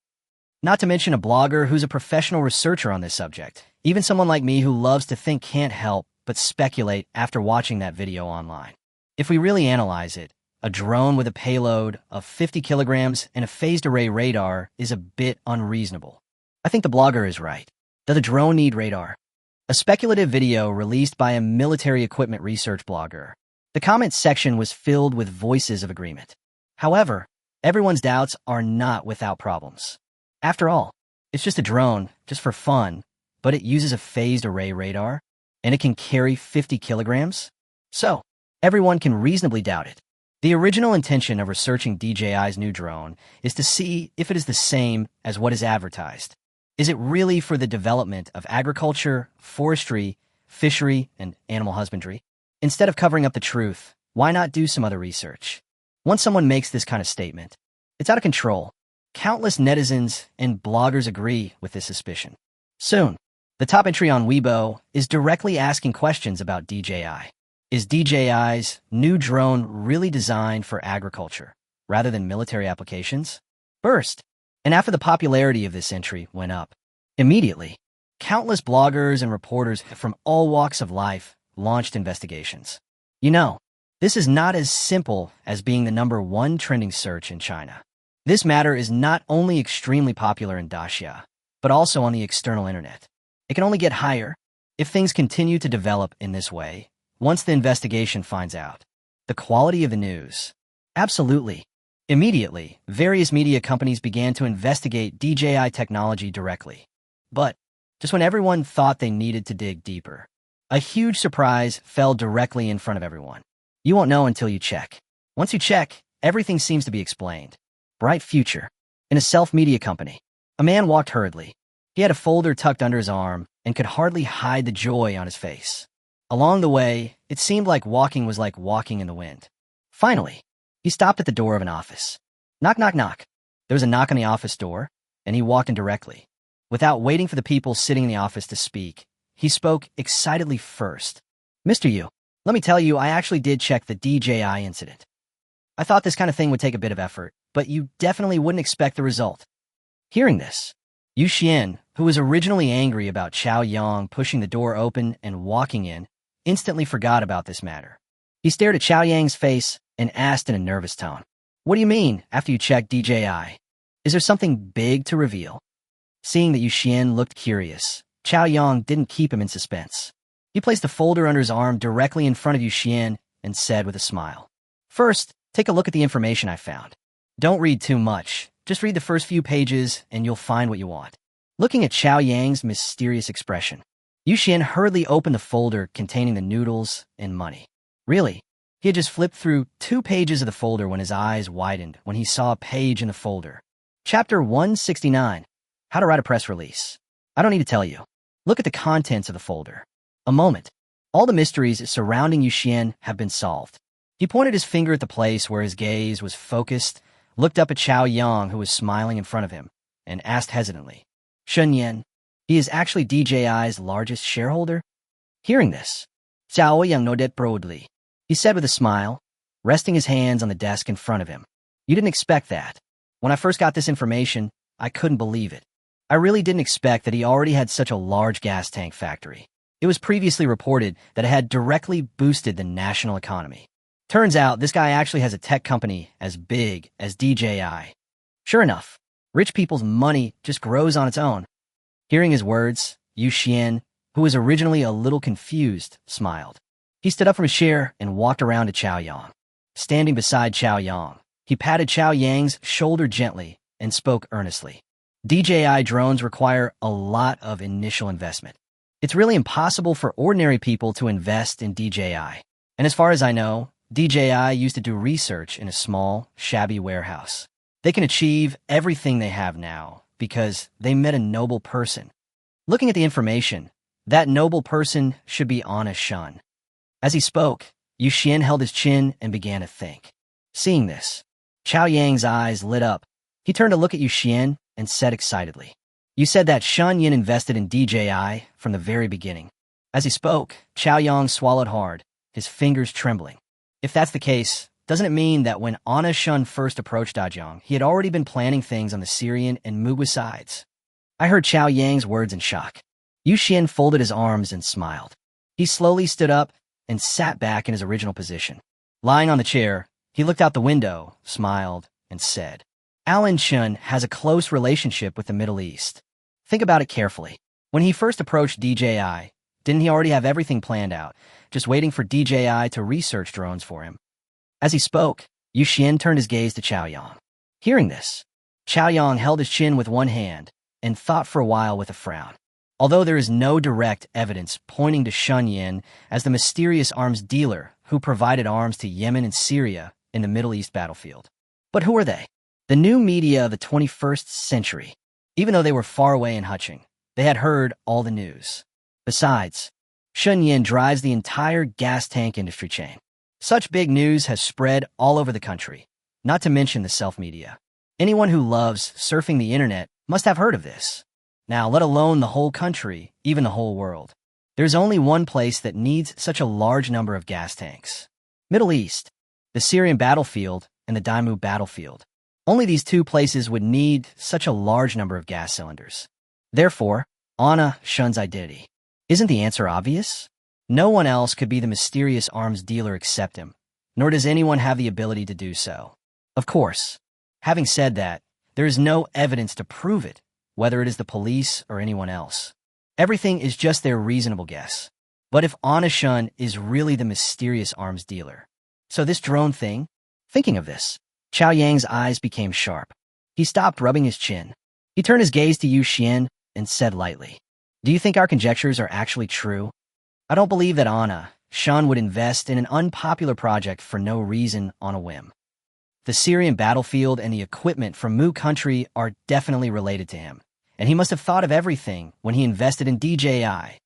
Not to mention a blogger who's a professional researcher on this subject. Even someone like me who loves to think can't help but speculate after watching that video online. If we really analyze it, a drone with a payload of 50 kilograms and a phased array radar is a bit unreasonable. I think the blogger is right. Does the drone need radar? A speculative video released by a military equipment research blogger. The comment section was filled with voices of agreement. However, everyone's doubts are not without problems. After all, it's just a drone, just for fun, but it uses a phased array radar, and it can carry 50 kilograms? So, everyone can reasonably doubt it. The original intention of researching DJI's new drone is to see if it is the same as what is advertised. Is it really for the development of agriculture, forestry, fishery, and animal husbandry? Instead of covering up the truth, why not do some other research? Once someone makes this kind of statement, it's out of control. Countless netizens and bloggers agree with this suspicion. Soon, the top entry on Weibo is directly asking questions about DJI. Is DJI's new drone really designed for agriculture, rather than military applications? Burst. And after the popularity of this entry went up, immediately, countless bloggers and reporters from all walks of life launched investigations. You know, this is not as simple as being the #1 trending search in China. This matter is not only extremely popular in Daxia, but also on the external internet. It can only get higher if things continue to develop in this way once the investigation finds out. The quality of the news. Absolutely. Immediately, various media companies began to investigate DJI technology directly. But, just when everyone thought they needed to dig deeper, a huge surprise fell directly in front of everyone. You won't know until you check. Once you check, everything seems to be explained. bright future. In a self-media company, a man walked hurriedly. He had a folder tucked under his arm and could hardly hide the joy on his face. Along the way, it seemed like walking was like walking in the wind. Finally, he stopped at the door of an office. Knock, knock, knock. There was a knock on the office door, and he walked in directly. Without waiting for the people sitting in the office to speak, he spoke excitedly first. Mr. Yu, let me tell you, I actually did check the DJI incident. I thought this kind of thing would take a bit of effort, but you definitely wouldn't expect the result. Hearing this, Yu Xian, who was originally angry about Chao Yang pushing the door open and walking in, instantly forgot about this matter. He stared at Chao Yang's face and asked in a nervous tone, "What do you mean, after you checked DJI? Is there something big to reveal?" Seeing that Yu Xian looked curious, Chao Yang didn't keep him in suspense. He placed the folder under his arm directly in front of Yu Xian and said with a smile, "First, take a look at the information I found. Don't read too much. Just read the first few pages and you'll find what you want." Looking at Chao Yang's mysterious expression, Yu Xian hurriedly opened the folder containing the noodles and money. Really, he had just flipped through 2 pages of the folder when his eyes widened when he saw a page in the folder. Chapter 169, How to Write a Press Release. I don't need to tell you. Look at the contents of the folder. A moment. All the mysteries surrounding Yu Xian have been solved. He pointed his finger at the place where his gaze was focused, looked up at Chao Yang, who was smiling in front of him, and asked hesitantly, "Shen Yan, he is actually DJI's largest shareholder?" Hearing this, Chao Yang nodded proudly. He said with a smile, resting his hands on the desk in front of him, "You didn't expect that. When I first got this information, I couldn't believe it. I really didn't expect that he already had such a large gas tank factory. It was previously reported that it had directly boosted the national economy. Turns out this guy actually has a tech company as big as DJI. Sure enough, rich people's money just grows on its own." Hearing his words, Yu Xian, who was originally a little confused, smiled. He stood up from his chair and walked around to Chao Yang. Standing beside Chao Yang, he patted Chao Yang's shoulder gently and spoke earnestly. "DJI drones require a lot of initial investment. It's really impossible for ordinary people to invest in DJI. And as far as I know, DJI used to do research in a small, shabby warehouse. They can achieve everything they have now because they met a noble person. Looking at the information, that noble person should be Anna Shun." As he spoke, Yu Xian held his chin and began to think. Seeing this, Chao Yang's eyes lit up. He turned to look at Yu Xian and said excitedly, "You said that Shen Yan invested in DJI from the very beginning." As he spoke, Chao Yang swallowed hard, his fingers trembling. If that's the case, doesn't it mean that when Anna Shun first approached Dajong, he had already been planning things on the Syrian and Mugwa sides? I heard Chao Yang's words in shock. Yu Xian folded his arms and smiled. He slowly stood up and sat back in his original position. Lying on the chair, he looked out the window, smiled, and said, "Alan Chun has a close relationship with the Middle East. Think about it carefully. When he first approached DJI, didn't he already have everything planned out, just waiting for DJI to research drones for him?" As he spoke, Yu Xian turned his gaze to Chao Yang. Hearing this, Chao Yang held his chin with one hand and thought for a while with a frown. Although there is no direct evidence pointing to Shen Yan as the mysterious arms dealer who provided arms to Yemen and Syria in the Middle East battlefield. But who are they? The new media of the 21st century. Even though they were far away in Huching, they had heard all the news. Besides, Shen Yan drives the entire gas tank industry chain. Such big news has spread all over the country, not to mention the self-media. Anyone who loves surfing the internet must have heard of this. Now, let alone the whole country, even the whole world. There's only one place that needs such a large number of gas tanks. Middle East, the Syrian battlefield and the Daimyo battlefield. Only these 2 places would need such a large number of gas cylinders. Therefore, Anna Shun's identity. Isn't the answer obvious? No one else could be the mysterious arms dealer except him, nor does anyone have the ability to do so. Of course, having said that, there is no evidence to prove it, whether it is the police or anyone else. Everything is just their reasonable guess. But if Anna Shun is really the mysterious arms dealer, so this drone thing? Thinking of this, Chao Yang's eyes became sharp. He stopped rubbing his chin. He turned his gaze to Yu Xian and said lightly, "Do you think our conjectures are actually true? I don't believe that Anna Shun would invest in an unpopular project for no reason on a whim. The Syrian battlefield and the equipment from Mu country are definitely related to him, and he must have thought of everything when he invested in DJI.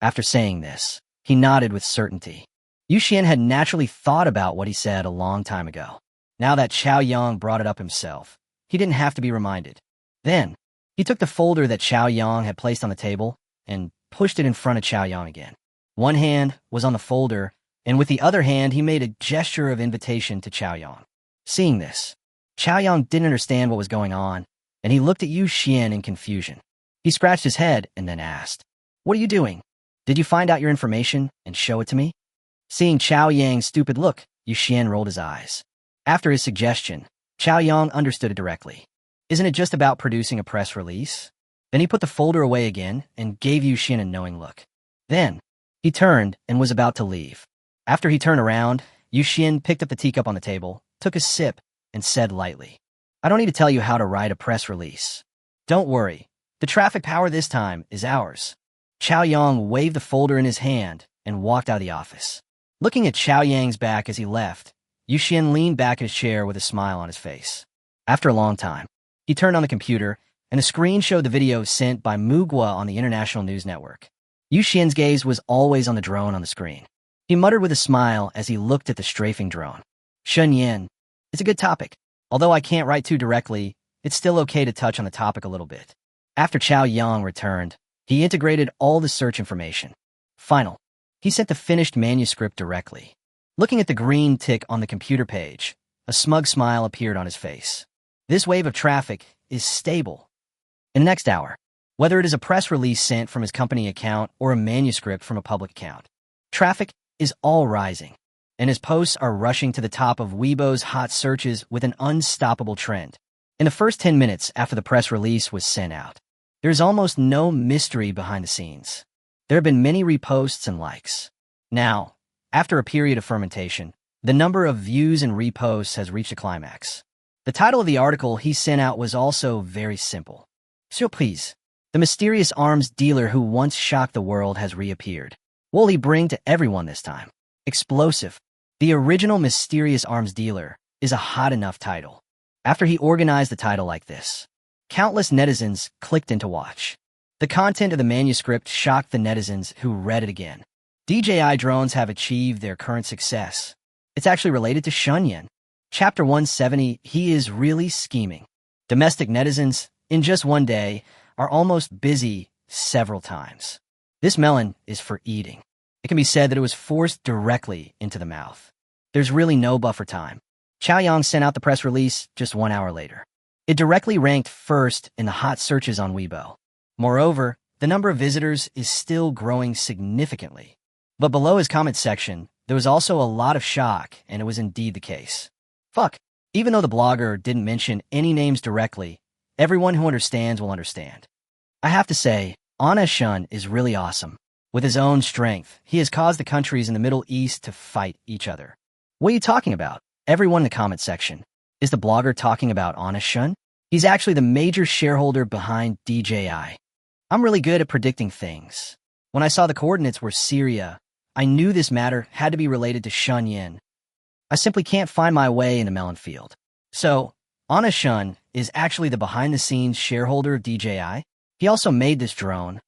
After saying this, he nodded with certainty. Yu Xian had naturally thought about what he said a long time ago. Now that Qiao Yang brought it up himself, he didn't have to be reminded. Then, he took the folder that Qiao Yang had placed on the table and pushed it in front of Qiao Yang again. One hand was on the folder, and with the other hand he made a gesture of invitation to Qiao Yang. Seeing this, Qiao Yang didn't understand what was going on, and he looked at Yu Xian in confusion. He scratched his head and then asked, "What are you doing? Did you find out your information and show it to me?" Seeing Qiao Yang's stupid look, Yu Xian rolled his eyes. After his suggestion, Qiao Yang understood it directly. Isn't it just about producing a press release? Then he put the folder away again and gave Yu Xian a knowing look. Then, he turned and was about to leave. After he turned around, Yu Xian picked up the teacup on the table, took a sip, and said lightly, "I don't need to tell you how to write a press release. Don't worry, the traffic power this time is ours." Qiao Yang waved the folder in his hand and walked out of the office. Looking at Qiao Yang's back as he left, Yu Xian leaned back in his chair with a smile on his face. After a long time, he turned on the computer, and the screen showed the video sent by Manhwa on the international news network. Yu Xian's gaze was always on the drone on the screen. He muttered with a smile as he looked at the strafing drone. "Shun Yin, it's a good topic. Although I can't write too directly, it's still okay to touch on the topic a little bit." After Qiao Yang returned, he integrated all the search information. He sent the finished manuscript directly. Looking at the green tick on the computer page, a smug smile appeared on his face. This wave of traffic is stable. In the next hour, whether it is a press release sent from his company account or a manuscript from a public account, traffic is all rising, and his posts are rushing to the top of Weibo's hot searches with an unstoppable trend. In the first 10 minutes after the press release was sent out, there is almost no mystery behind the scenes. There have been many reposts and likes. Now, after a period of fermentation, the number of views and reposts has reached a climax. The title of the article he sent out was also very simple. Surprise! The mysterious arms dealer who once shocked the world has reappeared. What will he bring to everyone this time? Explosive. The original mysterious arms dealer is a hot enough title. After he organized the title like this, countless netizens clicked in to watch. The content of the manuscript shocked the netizens who read it again. DJI drones have achieved their current success. It's actually related to Shun Yin. Chapter 170, he is really scheming. Domestic netizens, in just one day, are almost busy several times. This melon is for eating. It can be said that it was forced directly into the mouth. There's really no buffer time. Qiao Yang sent out the press release just 1 hour later. It directly ranked first in the hot searches on Weibo. Moreover, the number of visitors is still growing significantly. But below his comment section, there was also a lot of shock, and it was indeed the case. Even though the blogger didn't mention any names directly, everyone who understands will understand. I have to say, Anna Shun is really awesome. With his own strength, he has caused the countries in the Middle East to fight each other. What are you talking about? Everyone in the comment section. Is the blogger talking about Anna Shun? He's actually the major shareholder behind DJI. I'm really good at predicting things. When I saw the coordinates were Syria, I knew this matter had to be related to Shun Yin. I simply can't find my way in the melon field. So, Anna Shun is actually the behind-the-scenes shareholder of DJI. He also made this drone.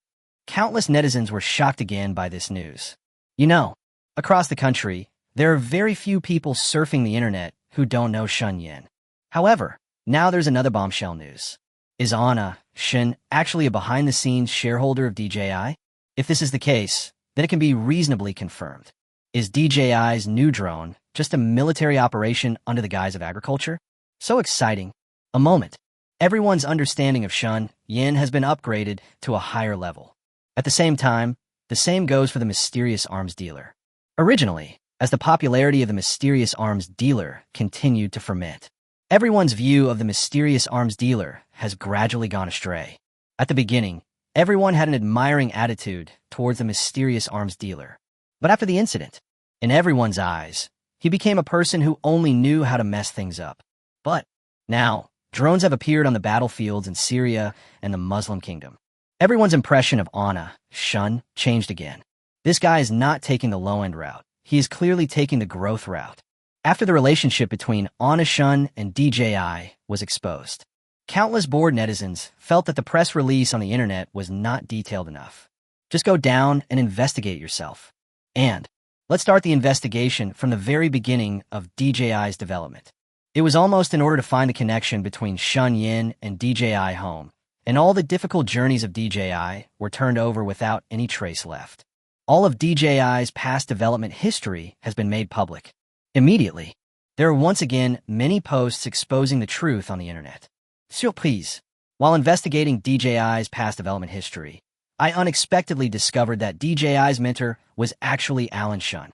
Countless netizens were shocked again by this news. You know, across the country, there are very few people surfing the internet who don't know Shun Yin. However, now there's another bombshell news. Is Anna Shun actually a behind-the-scenes shareholder of DJI? If this is the case, then it can be reasonably confirmed. Is DJI's new drone just a military operation under the guise of agriculture? So exciting. A moment. Everyone's understanding of Shun Yin has been upgraded to a higher level. At the same time, the same goes for the mysterious arms dealer. Originally, as the popularity of the mysterious arms dealer continued to ferment, everyone's view of the mysterious arms dealer has gradually gone astray. At the beginning, everyone had an admiring attitude towards the mysterious arms dealer. But after the incident, in everyone's eyes, he became a person who only knew how to mess things up. But now, drones have appeared on the battlefields in Syria and the Muslim kingdom. Everyone's impression of Anna Shun changed again. This guy is not taking the low-end route. He is clearly taking the growth route. After the relationship between Anna Shun and DJI was exposed, countless bored netizens felt that the press release on the internet was not detailed enough. Just go down and investigate yourself. And let's start the investigation from the very beginning of DJI's development. It was almost in order to find the connection between Shun Yin and DJI Home, and all the difficult journeys of DJI were turned over without any trace left. All of DJI's past development history has been made public. Immediately, there are once again many posts exposing the truth on the internet. Surprise! While investigating DJI's past development history, I unexpectedly discovered that DJI's mentor was actually Alan Shun.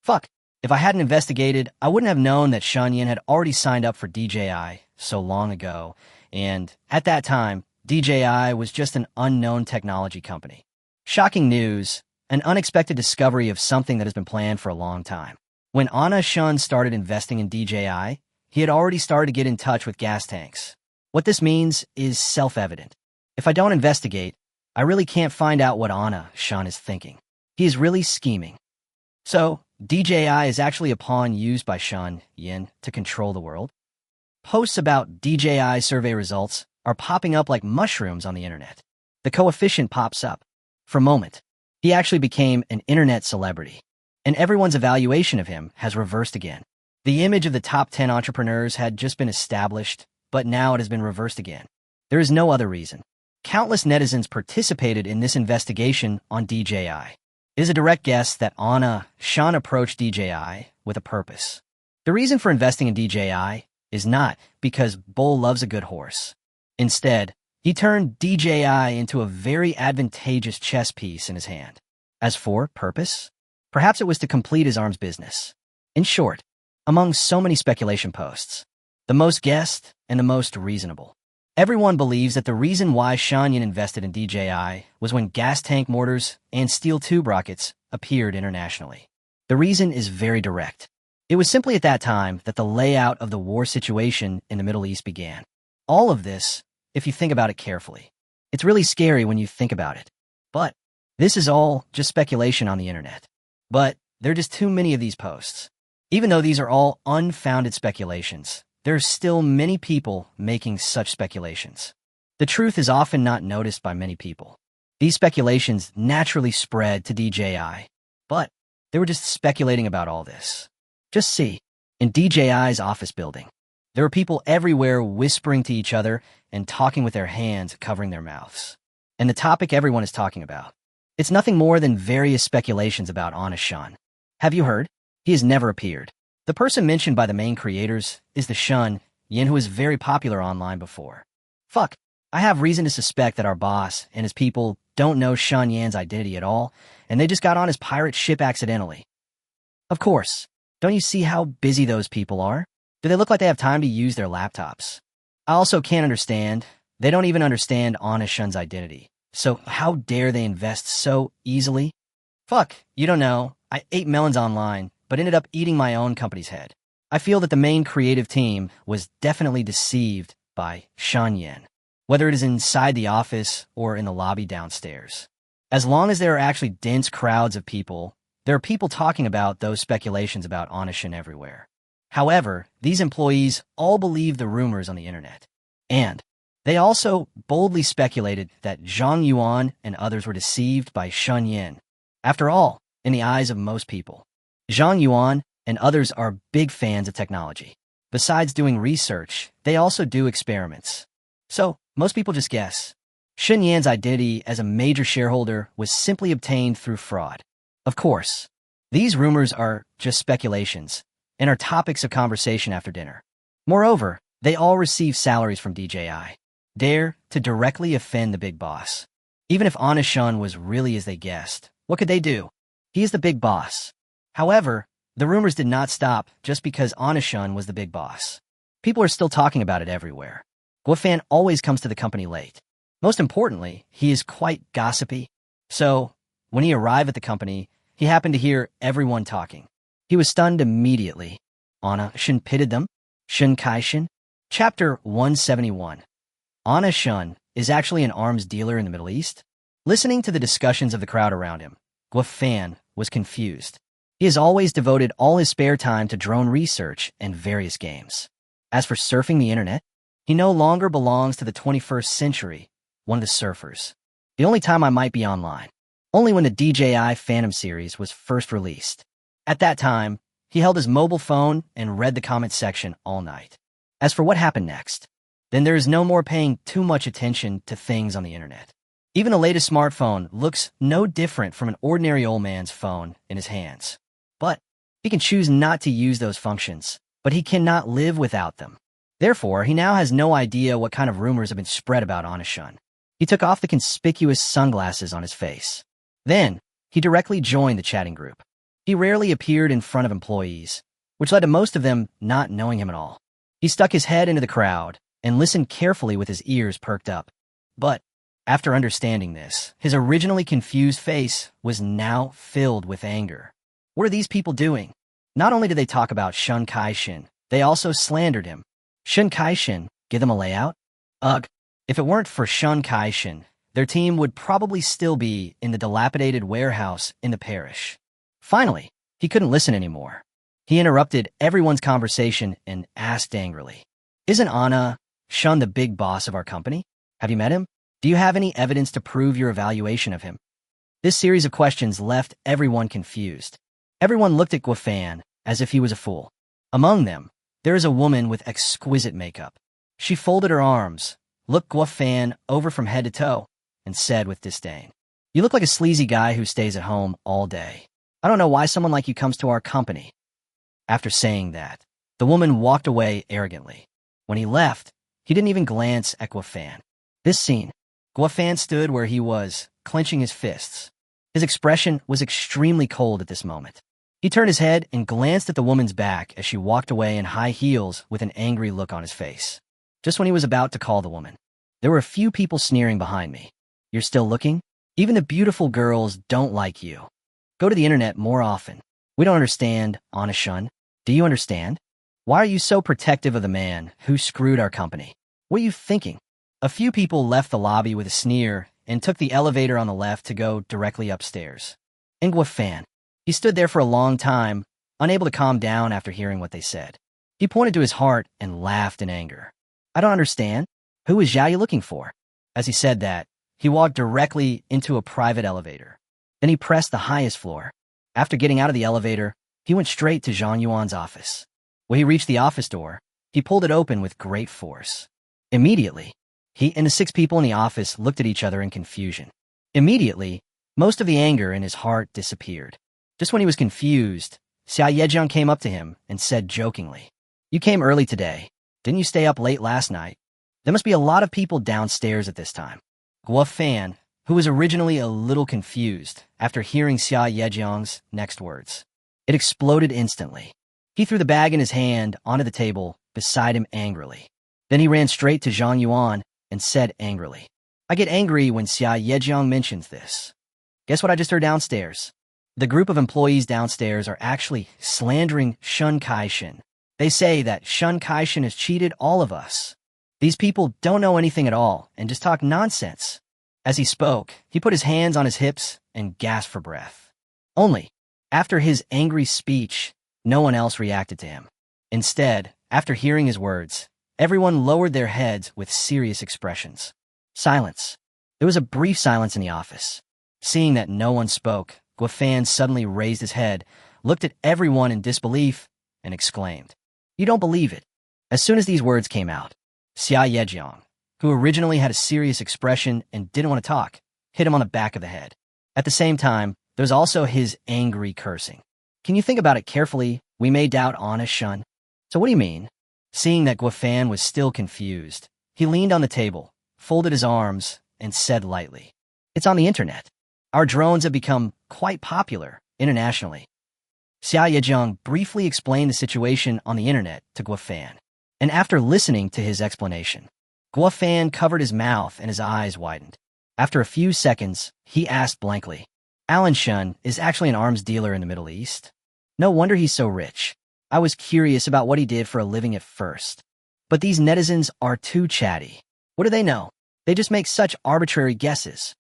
Fuck! If I hadn't investigated, I wouldn't have known that Shun Yin had already signed up for DJI so long ago, and at that time, DJI was just an unknown technology company. Shocking news, an unexpected discovery of something that has been planned for a long time. When Anna Shun started investing in DJI, he had already started to get in touch with gas tanks. What this means is self-evident. If I don't investigate, I really can't find out what Anna Shun is thinking. He is really scheming. So, DJI is actually a pawn used by Shun Yin to control the world. Posts about DJI survey results are popping up like mushrooms on the internet. The coefficient pops up. For a moment, he actually became an internet celebrity, and everyone's evaluation of him has reversed again. The image of the top 10 entrepreneurs had just been established, but now it has been reversed again. There is no other reason. Countless netizens participated in this investigation on DJI. It is a direct guess that Anna Shun approached DJI with a purpose. The reason for investing in DJI is not because Bull loves a good horse. Instead, he turned DJI into a very advantageous chess piece in his hand. As for purpose, perhaps it was to complete his arms business. In short, among so many speculation posts, the most guessed and the most reasonable. Everyone believes that the reason why Shun Yin invested in DJI was when gas tank mortars and steel tube rockets appeared internationally. The reason is very direct. It was simply at that time that the layout of the war situation in the Middle East began. All of this, if you think about it carefully. It's really scary when you think about it. But this is all just speculation on the internet. But there are just too many of these posts. Even though these are all unfounded speculations, there are still many people making such speculations. The truth is often not noticed by many people. These speculations naturally spread to DJI, but they were just speculating about all this. Just see, in DJI's office building, there were people everywhere whispering to each other and talking with their hands covering their mouths. And the topic everyone is talking about, it's nothing more than various speculations about Anna Shun. Have you heard? He has never appeared. The person mentioned by the main creators is the Shun Yin who is very popular online before. Fuck, I have reason to suspect that our boss and his people don't know Shun Yin's identity at all, and they just got on his pirate ship accidentally. Of course, don't you see how busy those people are? Do they look like they have time to use their laptops? I also can't understand, they don't even understand Anna Shun's identity. So how dare they invest so easily? Fuck, you don't know, I ate melons online, but ended up eating my own company's head. I feel that the main creative team was definitely deceived by Shun Yin, whether it is inside the office or in the lobby downstairs. As long as there are actually dense crowds of people, there are people talking about those speculations about Anna Shun everywhere. However, these employees all believe the rumors on the internet. And they also boldly speculated that Zhang Yuan and others were deceived by Shun Yin. After all, in the eyes of most people, Zhang Yuan and others are big fans of technology. Besides doing research, they also do experiments. So, most people just guess. Shun Yin's identity as a major shareholder was simply obtained through fraud. Of course, these rumors are just speculations and are topics of conversation after dinner. Moreover, they all receive salaries from DJI. Dare to directly offend the big boss. Even if Anna Shun was really as they guessed, what could they do? He is the big boss. However, the rumors did not stop just because Anna Shun was the big boss. People are still talking about it everywhere. Guofan always comes to the company late. Most importantly, he is quite gossipy. So, when he arrived at the company, he happened to hear everyone talking. He was stunned immediately. Anna Shun pitted them. Shun Kai-shin. Chapter 171. Anna Shun is actually an arms dealer in the Middle East. Listening to the discussions of the crowd around him, Guofan was confused. He has always devoted all his spare time to drone research and various games. As for surfing the internet, he no longer belongs to the 21st century, one of the surfers. The only time I might be online, only when the DJI Phantom series was first released. At that time, he held his mobile phone and read the comment section all night. As for what happened next, then there is no more paying too much attention to things on the internet. Even the latest smartphone looks no different from an ordinary old man's phone in his hands. But he can choose not to use those functions, but he cannot live without them. Therefore, he now has no idea what kind of rumors have been spread about Onishun. He took off the conspicuous sunglasses on his face. Then, he directly joined the chatting group. He rarely appeared in front of employees, which led to most of them not knowing him at all. He stuck his head into the crowd and listened carefully with his ears perked up. But, after understanding this, his originally confused face was now filled with anger. What are these people doing? Not only did they talk about Shun Kai-shin, they also slandered him. Shun Kai-shin, give them a layout? Ugh. If it weren't for Shun Kai-shin, their team would probably still be in the dilapidated warehouse in the parish. Finally, he couldn't listen anymore. He interrupted everyone's conversation and asked angrily, "Isn't Anna Shun the big boss of our company? Have you met him? Do you have any evidence to prove your evaluation of him?" This series of questions left everyone confused. Everyone looked at Guofan as if he was a fool. Among them, there is a woman with exquisite makeup. She folded her arms, looked Guofan over from head to toe, and said with disdain, "You look like a sleazy guy who stays at home all day. I don't know why someone like you comes to our company." After saying that, the woman walked away arrogantly. When he left, he didn't even glance at Guofan. This scene, Guofan stood where he was, clenching his fists. His expression was extremely cold at this moment. He turned his head and glanced at the woman's back as she walked away in high heels with an angry look on his face. Just when he was about to call the woman, there were a few people sneering behind me. "You're still looking? Even the beautiful girls don't like you. Go to the internet more often. We don't understand, Onishun. Do you understand? Why are you so protective of the man who screwed our company? What are you thinking?" A few people left the lobby with a sneer and took the elevator on the left to go directly upstairs. Guofan, he stood there for a long time, unable to calm down after hearing what they said. He pointed to his heart and laughed in anger. "I don't understand. Who is Xiaoyu looking for?" As he said that, he walked directly into a private elevator. Then he pressed the highest floor. After getting out of the elevator, he went straight to Zhang Yuan's office. When he reached the office door, he pulled it open with great force. Immediately, he and the 6 people in the office looked at each other in confusion. Immediately, most of the anger in his heart disappeared. Just when he was confused, Xia Yejiang came up to him and said jokingly, "You came early today. Didn't you stay up late last night? There must be a lot of people downstairs at this time." Guofan, who was originally a little confused after hearing Xia Yejiang's next words, it exploded instantly. He threw the bag in his hand onto the table beside him angrily. Then he ran straight to Zhang Yuan and said angrily, "I get angry when Xia Yejiang mentions this. Guess what I just heard downstairs? The group of employees downstairs are actually slandering Shun Kai-shin. They say that Shun Kai-shin has cheated all of us. These people don't know anything at all and just talk nonsense." As he spoke, he put his hands on his hips and gasped for breath. Only, after his angry speech, no one else reacted to him. Instead, after hearing his words, everyone lowered their heads with serious expressions. Silence. There was a brief silence in the office. Seeing that no one spoke, Guofan suddenly raised his head, looked at everyone in disbelief, and exclaimed, "You don't believe it." As soon as these words came out, Xia Yejiang, who originally had a serious expression and didn't want to talk, hit him on the back of the head. At the same time, there was also his angry cursing. "Can you think about it carefully? We may doubt Onishun." "So what do you mean?" Seeing that Guofan was still confused, he leaned on the table, folded his arms, and said lightly, "It's on the internet. Our drones have become quite popular internationally." Xia Yejiang briefly explained the situation on the internet to Guofan, and after listening to his explanation, Guofan covered his mouth and his eyes widened. After a few seconds, he asked blankly, "Alan Shun is actually an arms dealer in the Middle East? No wonder he's so rich. I was curious about what he did for a living at first. But these netizens are too chatty. What do they know? They just make such arbitrary guesses."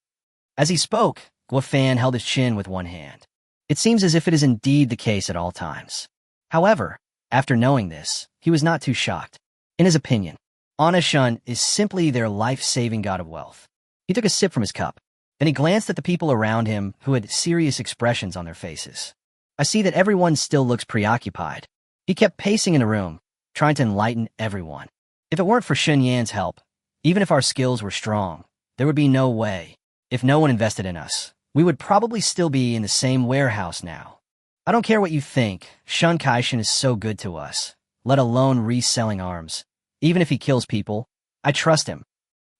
As he spoke, Guofan held his chin with one hand. It seems as if it is indeed the case at all times. However, after knowing this, he was not too shocked. In his opinion, Anashun is simply their life-saving god of wealth. He took a sip from his cup. Then he glanced at the people around him who had serious expressions on their faces. I see that everyone still looks preoccupied. He kept pacing in the room, trying to enlighten everyone. If it weren't for Shun Yan's help, even if our skills were strong, there would be no way. If no one invested in us, we would probably still be in the same warehouse now. I don't care what you think, Shun Kaishin is so good to us, let alone reselling arms. Even if he kills people, I trust him.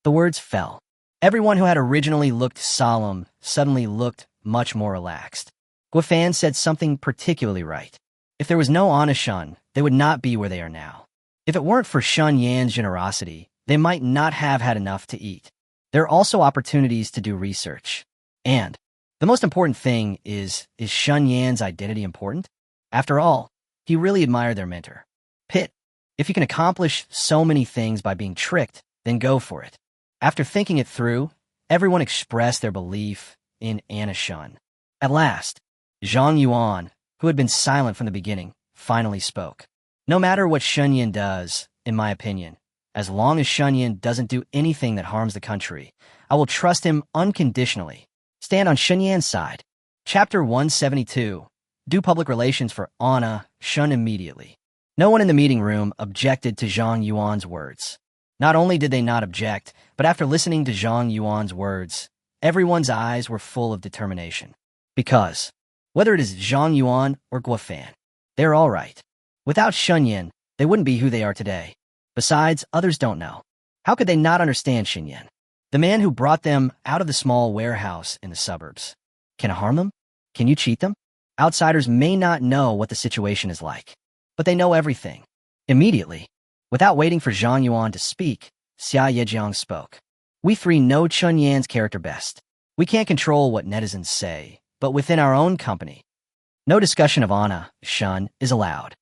The words fell. Everyone who had originally looked solemn suddenly looked much more relaxed. Guifan said something particularly right. If there was no Anashun, they would not be where they are now. If it weren't for Shun Yan's generosity, they might not have had enough to eat. There are also opportunities to do research. And the most important thing is Shun Yan's identity important? After all, he really admired their mentor. Pit, if you can accomplish so many things by being tricked, then go for it. After thinking it through, everyone expressed their belief in Anashun. At last, Zhang Yuan, who had been silent from the beginning, finally spoke. No matter what Shun Yan does, in my opinion, as long as Shun Yan doesn't do anything that harms the country, I will trust him unconditionally. Stand on Shun Yan's side. Chapter 172. Do public relations for Anna Shun immediately. No one in the meeting room objected to Zhang Yuan's words. Not only did they not object, but after listening to Zhang Yuan's words, everyone's eyes were full of determination. Because, whether it is Zhang Yuan or Guifan, they're all right. Without Shun Yan, they wouldn't be who they are today. Besides, others don't know. How could they not understand Shun Yan? The man who brought them out of the small warehouse in the suburbs. Can it harm them? Can you cheat them? Outsiders may not know what the situation is like, but they know everything. Immediately, without waiting for Zhang Yuan to speak, Xia Yejiang spoke. We three know Shun Yan's character best. We can't control what netizens say, but within our own company, no discussion of Anna Shun is allowed.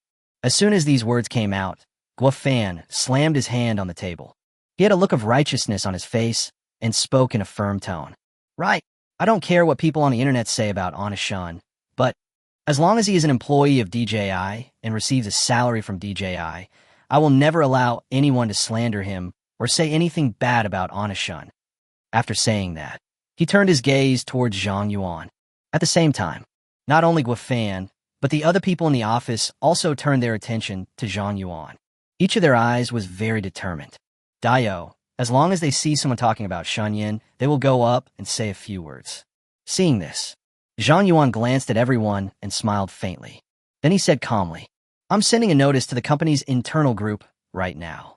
As soon as these words came out, Guifan slammed his hand on the table. He had a look of righteousness on his face and spoke in a firm tone. Right, I don't care what people on the internet say about Anna Shun, but as long as he is an employee of DJI and receives a salary from DJI, I will never allow anyone to slander him or say anything bad about Anna Shun. After saying that, he turned his gaze towards Zhang Yuan. At the same time, not only Guifan, but the other people in the office also turned their attention to Zhang Yuan. Each of their eyes was very determined. Dio, as long as they see someone talking about Shun Yan, they will go up and say a few words. Seeing this, Zhang Yuan glanced at everyone and smiled faintly. Then he said calmly, I'm sending a notice to the company's internal group right now.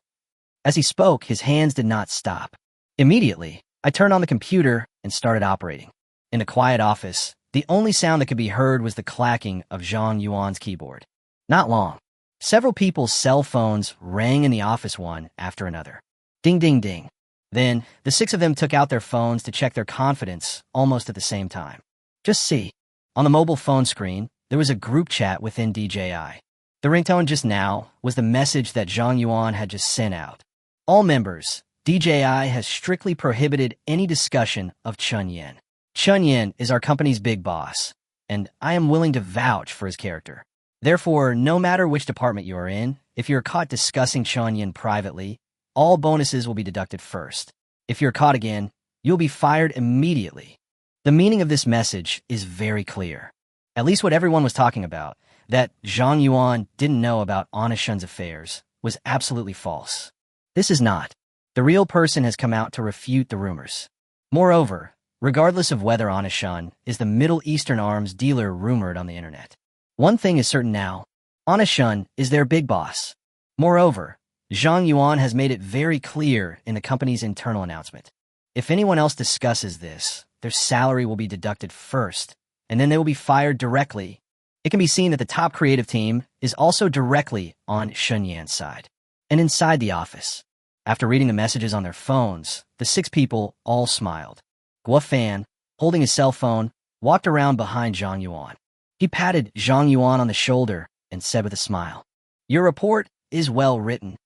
As he spoke, his hands did not stop. Immediately, I turned on the computer and started operating. In the quiet office, the only sound that could be heard was the clacking of Zhang Yuan's keyboard. Not long. Several people's cell phones rang in the office one after another. Ding, ding, ding. Then, the six of them took out their phones to check their confidence almost at the same time. Just see. On the mobile phone screen, there was a group chat within DJI. The ringtone just now was the message that Zhang Yuan had just sent out. All members, DJI has strictly prohibited any discussion of Shun Yan. Shun Yan is our company's big boss, and I am willing to vouch for his character. Therefore, no matter which department you are in, if you're caught discussing Shun Yan privately, all bonuses will be deducted first. If you're caught again, you'll be fired immediately. The meaning of this message is very clear. At least what everyone was talking about, that Zhang Yuan didn't know about Anna Shun's affairs, was absolutely false. This is not. The real person has come out to refute the rumors. Moreover, regardless of whether Anna Shun is the Middle Eastern arms dealer rumored on the internet, one thing is certain now, Anna Shun is their big boss. Moreover, Zhang Yuan has made it very clear in the company's internal announcement. If anyone else discusses this, their salary will be deducted first, and then they will be fired directly. It can be seen that the top creative team is also directly on Shun Yan's side. And inside the office, after reading the messages on their phones, the six people all smiled. Guifan, holding his cell phone, walked around behind Zhang Yuan. He patted Zhang Yuan on the shoulder and said with a smile, Your report is well written,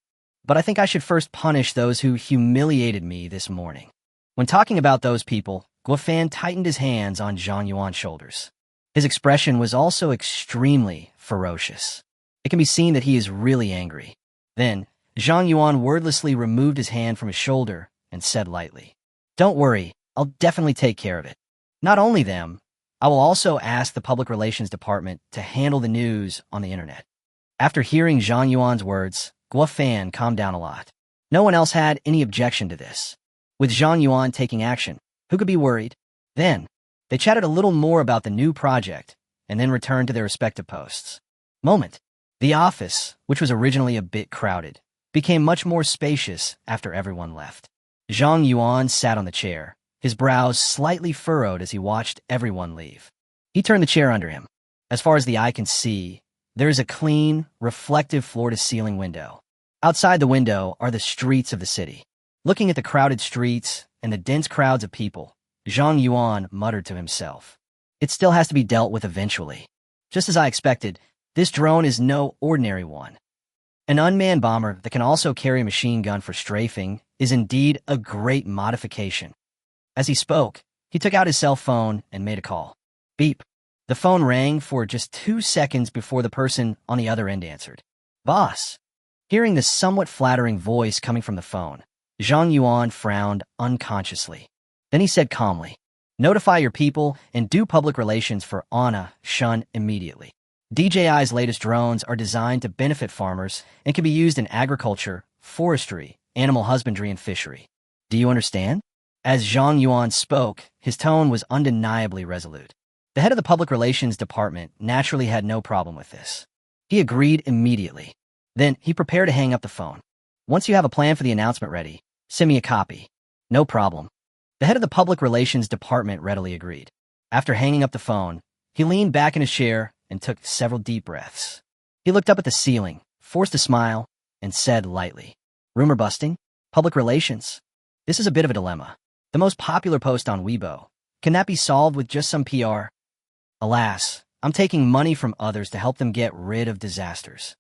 but I think I should first punish those who humiliated me this morning. When talking about those people, Guifan tightened his hands on Zhang Yuan's shoulders. His expression was also extremely ferocious. It can be seen that he is really angry. Then, Zhang Yuan wordlessly removed his hand from his shoulder and said lightly, "Don't worry, I'll definitely take care of it. Not only them, I will also ask the public relations department to handle the news on the internet." After hearing Zhang Yuan's words, Guo Fan calmed down a lot. No one else had any objection to this. With Zhang Yuan taking action, who could be worried? Then, they chatted a little more about the new project and then returned to their respective posts. The office, which was originally a bit crowded, became much more spacious after everyone left. Zhang Yuan sat on the chair, his brows slightly furrowed as he watched everyone leave. He turned the chair under him. As far as the eye can see, there is a clean, reflective floor-to-ceiling window. Outside the window are the streets of the city. Looking at the crowded streets and the dense crowds of people, Zhang Yuan muttered to himself, "It still has to be dealt with eventually." Just as I expected, this drone is no ordinary one. An unmanned bomber that can also carry a machine gun for strafing is indeed a great modification. As he spoke, he took out his cell phone and made a call. Beep. The phone rang for just 2 seconds before the person on the other end answered. "Boss." Hearing the somewhat flattering voice coming from the phone, Zhang Yuan frowned unconsciously. Then he said calmly, "Notify your people and do public relations for Anna Shun immediately. DJI's latest drones are designed to benefit farmers and can be used in agriculture, forestry, animal husbandry, and fishery. Do you understand?" As Zhang Yuan spoke, his tone was undeniably resolute. The head of the public relations department naturally had no problem with this. He agreed immediately. Then he prepared to hang up the phone. "Once you have a plan for the announcement ready, send me a copy." "No problem." The head of the public relations department readily agreed. After hanging up the phone, he leaned back in his chair and took several deep breaths. He looked up at the ceiling, forced a smile, and said lightly, "Rumor busting? Public relations? This is a bit of a dilemma. The most popular post on Weibo. Can that be solved with just some PR? Alas, I'm taking money from others to help them get rid of disasters."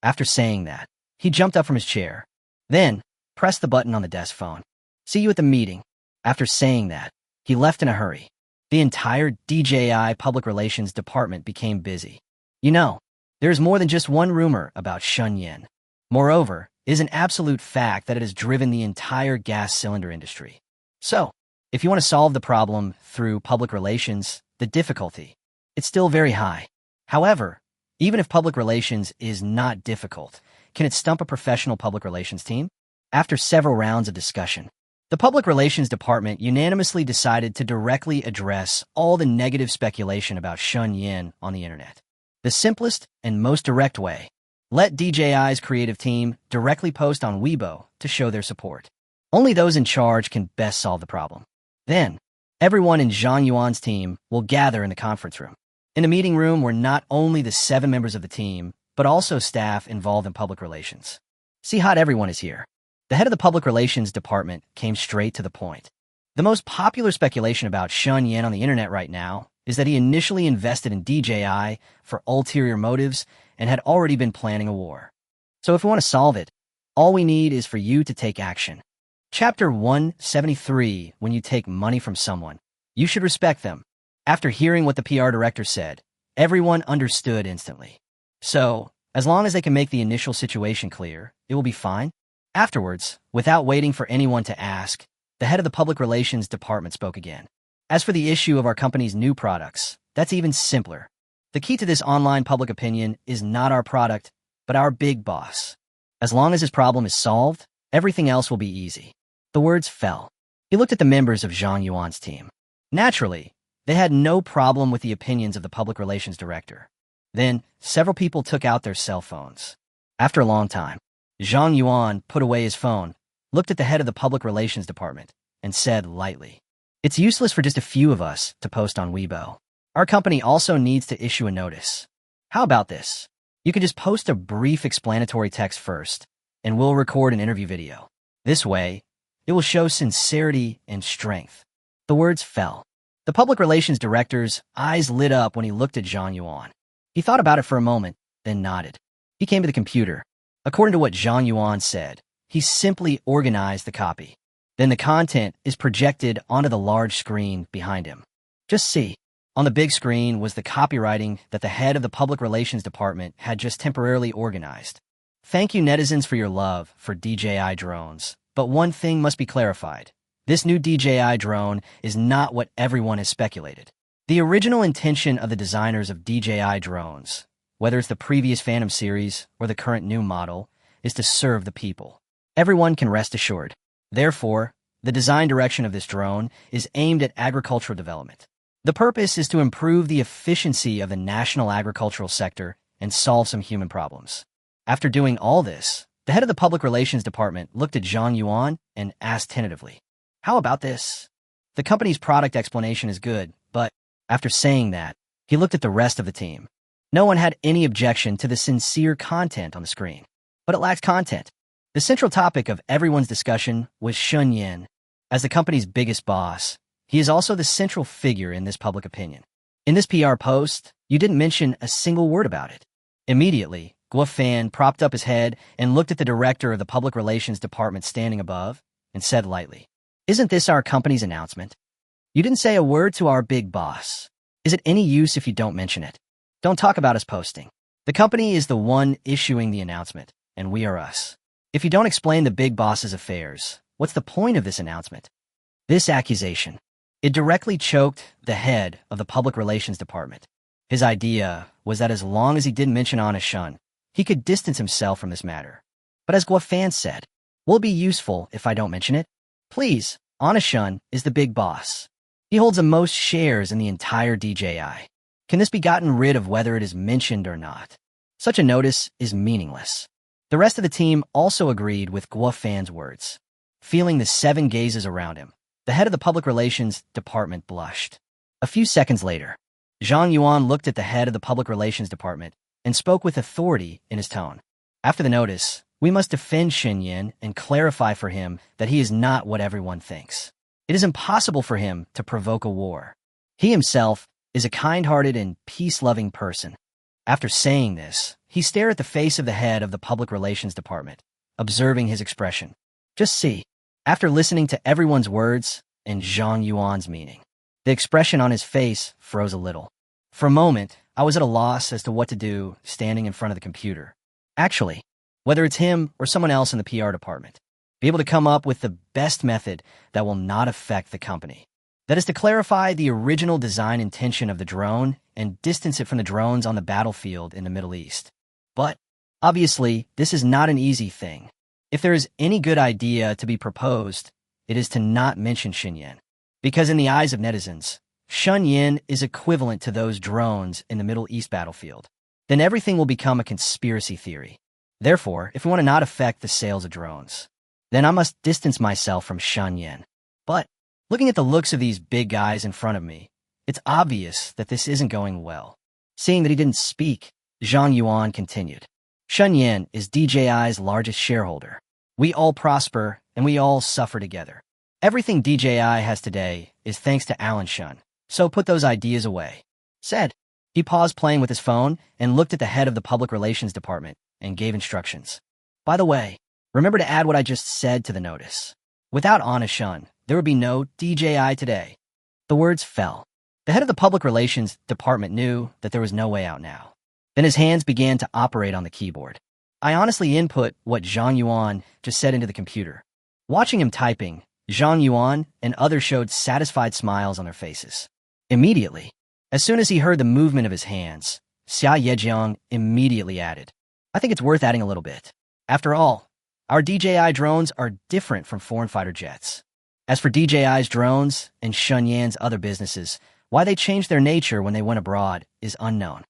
After saying that, he jumped up from his chair. Then, pressed the button on the desk phone. "See you at the meeting." After saying that, he left in a hurry. The entire DJI public relations department became busy. You know, there is more than just one rumor about Shunyin. Moreover, it is an absolute fact that it has driven the entire gas cylinder industry. So, if you want to solve the problem through public relations, the difficulty, it's still very high. However, even if public relations is not difficult, can it stump a professional public relations team? After several rounds of discussion, the public relations department unanimously decided to directly address all the negative speculation about Shunyin on the internet. The simplest and most direct way: let DJI's creative team directly post on Weibo to show their support. Only those in charge can best solve the problem. Then, everyone in Zhang Yuan's team will gather in the conference room. In the meeting room were not only the 7 members of the team, but also staff involved in public relations. See how everyone is here. The head of the public relations department came straight to the point. The most popular speculation about Shunyin on the internet right now is that he initially invested in DJI for ulterior motives and had already been planning a war. So if we want to solve it, all we need is for you to take action. Chapter 173, when you take money from someone, you should respect them. After hearing what the PR director said, everyone understood instantly. So, as long as they can make the initial situation clear, it will be fine. Afterwards, without waiting for anyone to ask, the head of the public relations department spoke again. As for the issue of our company's new products, that's even simpler. The key to this online public opinion is not our product, but our big boss. As long as his problem is solved, everything else will be easy. The words fell. He looked at the members of Zhang Yuan's team. Naturally, they had no problem with the opinions of the public relations director. Then, several people took out their cell phones. After a long time, Zhang Yuan put away his phone, looked at the head of the public relations department, and said lightly, "It's useless for just a few of us to post on Weibo. Our company also needs to issue a notice. How about this? You can just post a brief explanatory text first, and we'll record an interview video. This way, it will show sincerity and strength." The words fell. The public relations director's eyes lit up when he looked at Zhang Yuan. He thought about it for a moment, then nodded. He came to the computer. According to what Zhang Yuan said, he simply organized the copy. Then the content is projected onto the large screen behind him. Just see. On the big screen was the copywriting that the head of the public relations department had just temporarily organized. Thank you, netizens, for your love for DJI drones. But one thing must be clarified. This new DJI drone is not what everyone has speculated. The original intention of the designers of DJI drones, whether it's the previous Phantom series or the current new model, is to serve the people. Everyone can rest assured. Therefore, the design direction of this drone is aimed at agricultural development. The purpose is to improve the efficiency of the national agricultural sector and solve some human problems. After doing all this, the head of the public relations department looked at Zhang Yuan and asked tentatively, "How about this? The company's product explanation is good, but..." After saying that, he looked at the rest of the team. No one had any objection to the sincere content on the screen, but it lacked content. The central topic of everyone's discussion was Shun Yin. As the company's biggest boss, he is also the central figure in this public opinion. In this PR post, you didn't mention a single word about it. Immediately, Guo Fan propped up his head and looked at the director of the public relations department standing above and said lightly, "Isn't this our company's announcement? You didn't say a word to our big boss. Is it any use if you don't mention it? Don't talk about us posting. The company is the one issuing the announcement, and we are us. If you don't explain the big boss's affairs, what's the point of this announcement?" This accusation, it directly choked the head of the public relations department. His idea was that as long as he didn't mention Anna Shun, he could distance himself from this matter. But as Guo Fan said, "Will it be useful if I don't mention it? Please, Anna Shun is the big boss. He holds the most shares in the entire DJI. Can this be gotten rid of whether it is mentioned or not? Such a notice is meaningless." The rest of the team also agreed with Guo Fan's words. Feeling the 7 gazes around him, the head of the public relations department blushed. A few seconds later, Zhang Yuan looked at the head of the public relations department and spoke with authority in his tone. "After the notice, we must defend Shen Yin and clarify for him that he is not what everyone thinks. It is impossible for him to provoke a war. He himself is a kind-hearted and peace-loving person." After saying this, he stared at the face of the head of the public relations department, observing his expression. Just see, after listening to everyone's words and Zhang Yuan's meaning, the expression on his face froze a little. For a moment, I was at a loss as to what to do standing in front of the computer. Actually, whether it's him or someone else in the PR department, be able to come up with the best method that will not affect the company. That is to clarify the original design intention of the drone and distance it from the drones on the battlefield in the Middle East. But, obviously, this is not an easy thing. If there is any good idea to be proposed, it is to not mention Shen Yin. Because in the eyes of netizens, Shun Yin is equivalent to those drones in the Middle East battlefield. Then everything will become a conspiracy theory. Therefore, if we want to not affect the sales of drones, then I must distance myself from Shun Yin. But, looking at the looks of these big guys in front of me, it's obvious that this isn't going well. Seeing that he didn't speak, Zhang Yuan continued. "Shun Yin is DJI's largest shareholder. We all prosper and we all suffer together. Everything DJI has today is thanks to Alan Shun, so put those ideas away," said. He paused playing with his phone and looked at the head of the public relations department and gave instructions. "By the way, remember to add what I just said to the notice. Without Anna Shun, there would be no DJI today." The words fell. The head of the public relations department knew that there was no way out now. Then his hands began to operate on the keyboard. I honestly input what Zhang Yuan just said into the computer. Watching him typing, Zhang Yuan and others showed satisfied smiles on their faces. Immediately, as soon as he heard the movement of his hands, Xia Yejiang immediately added, "I think it's worth adding a little bit. After all, our DJI drones are different from foreign fighter jets. As for DJI's drones and Shun Yin's other businesses, why they changed their nature when they went abroad is unknown."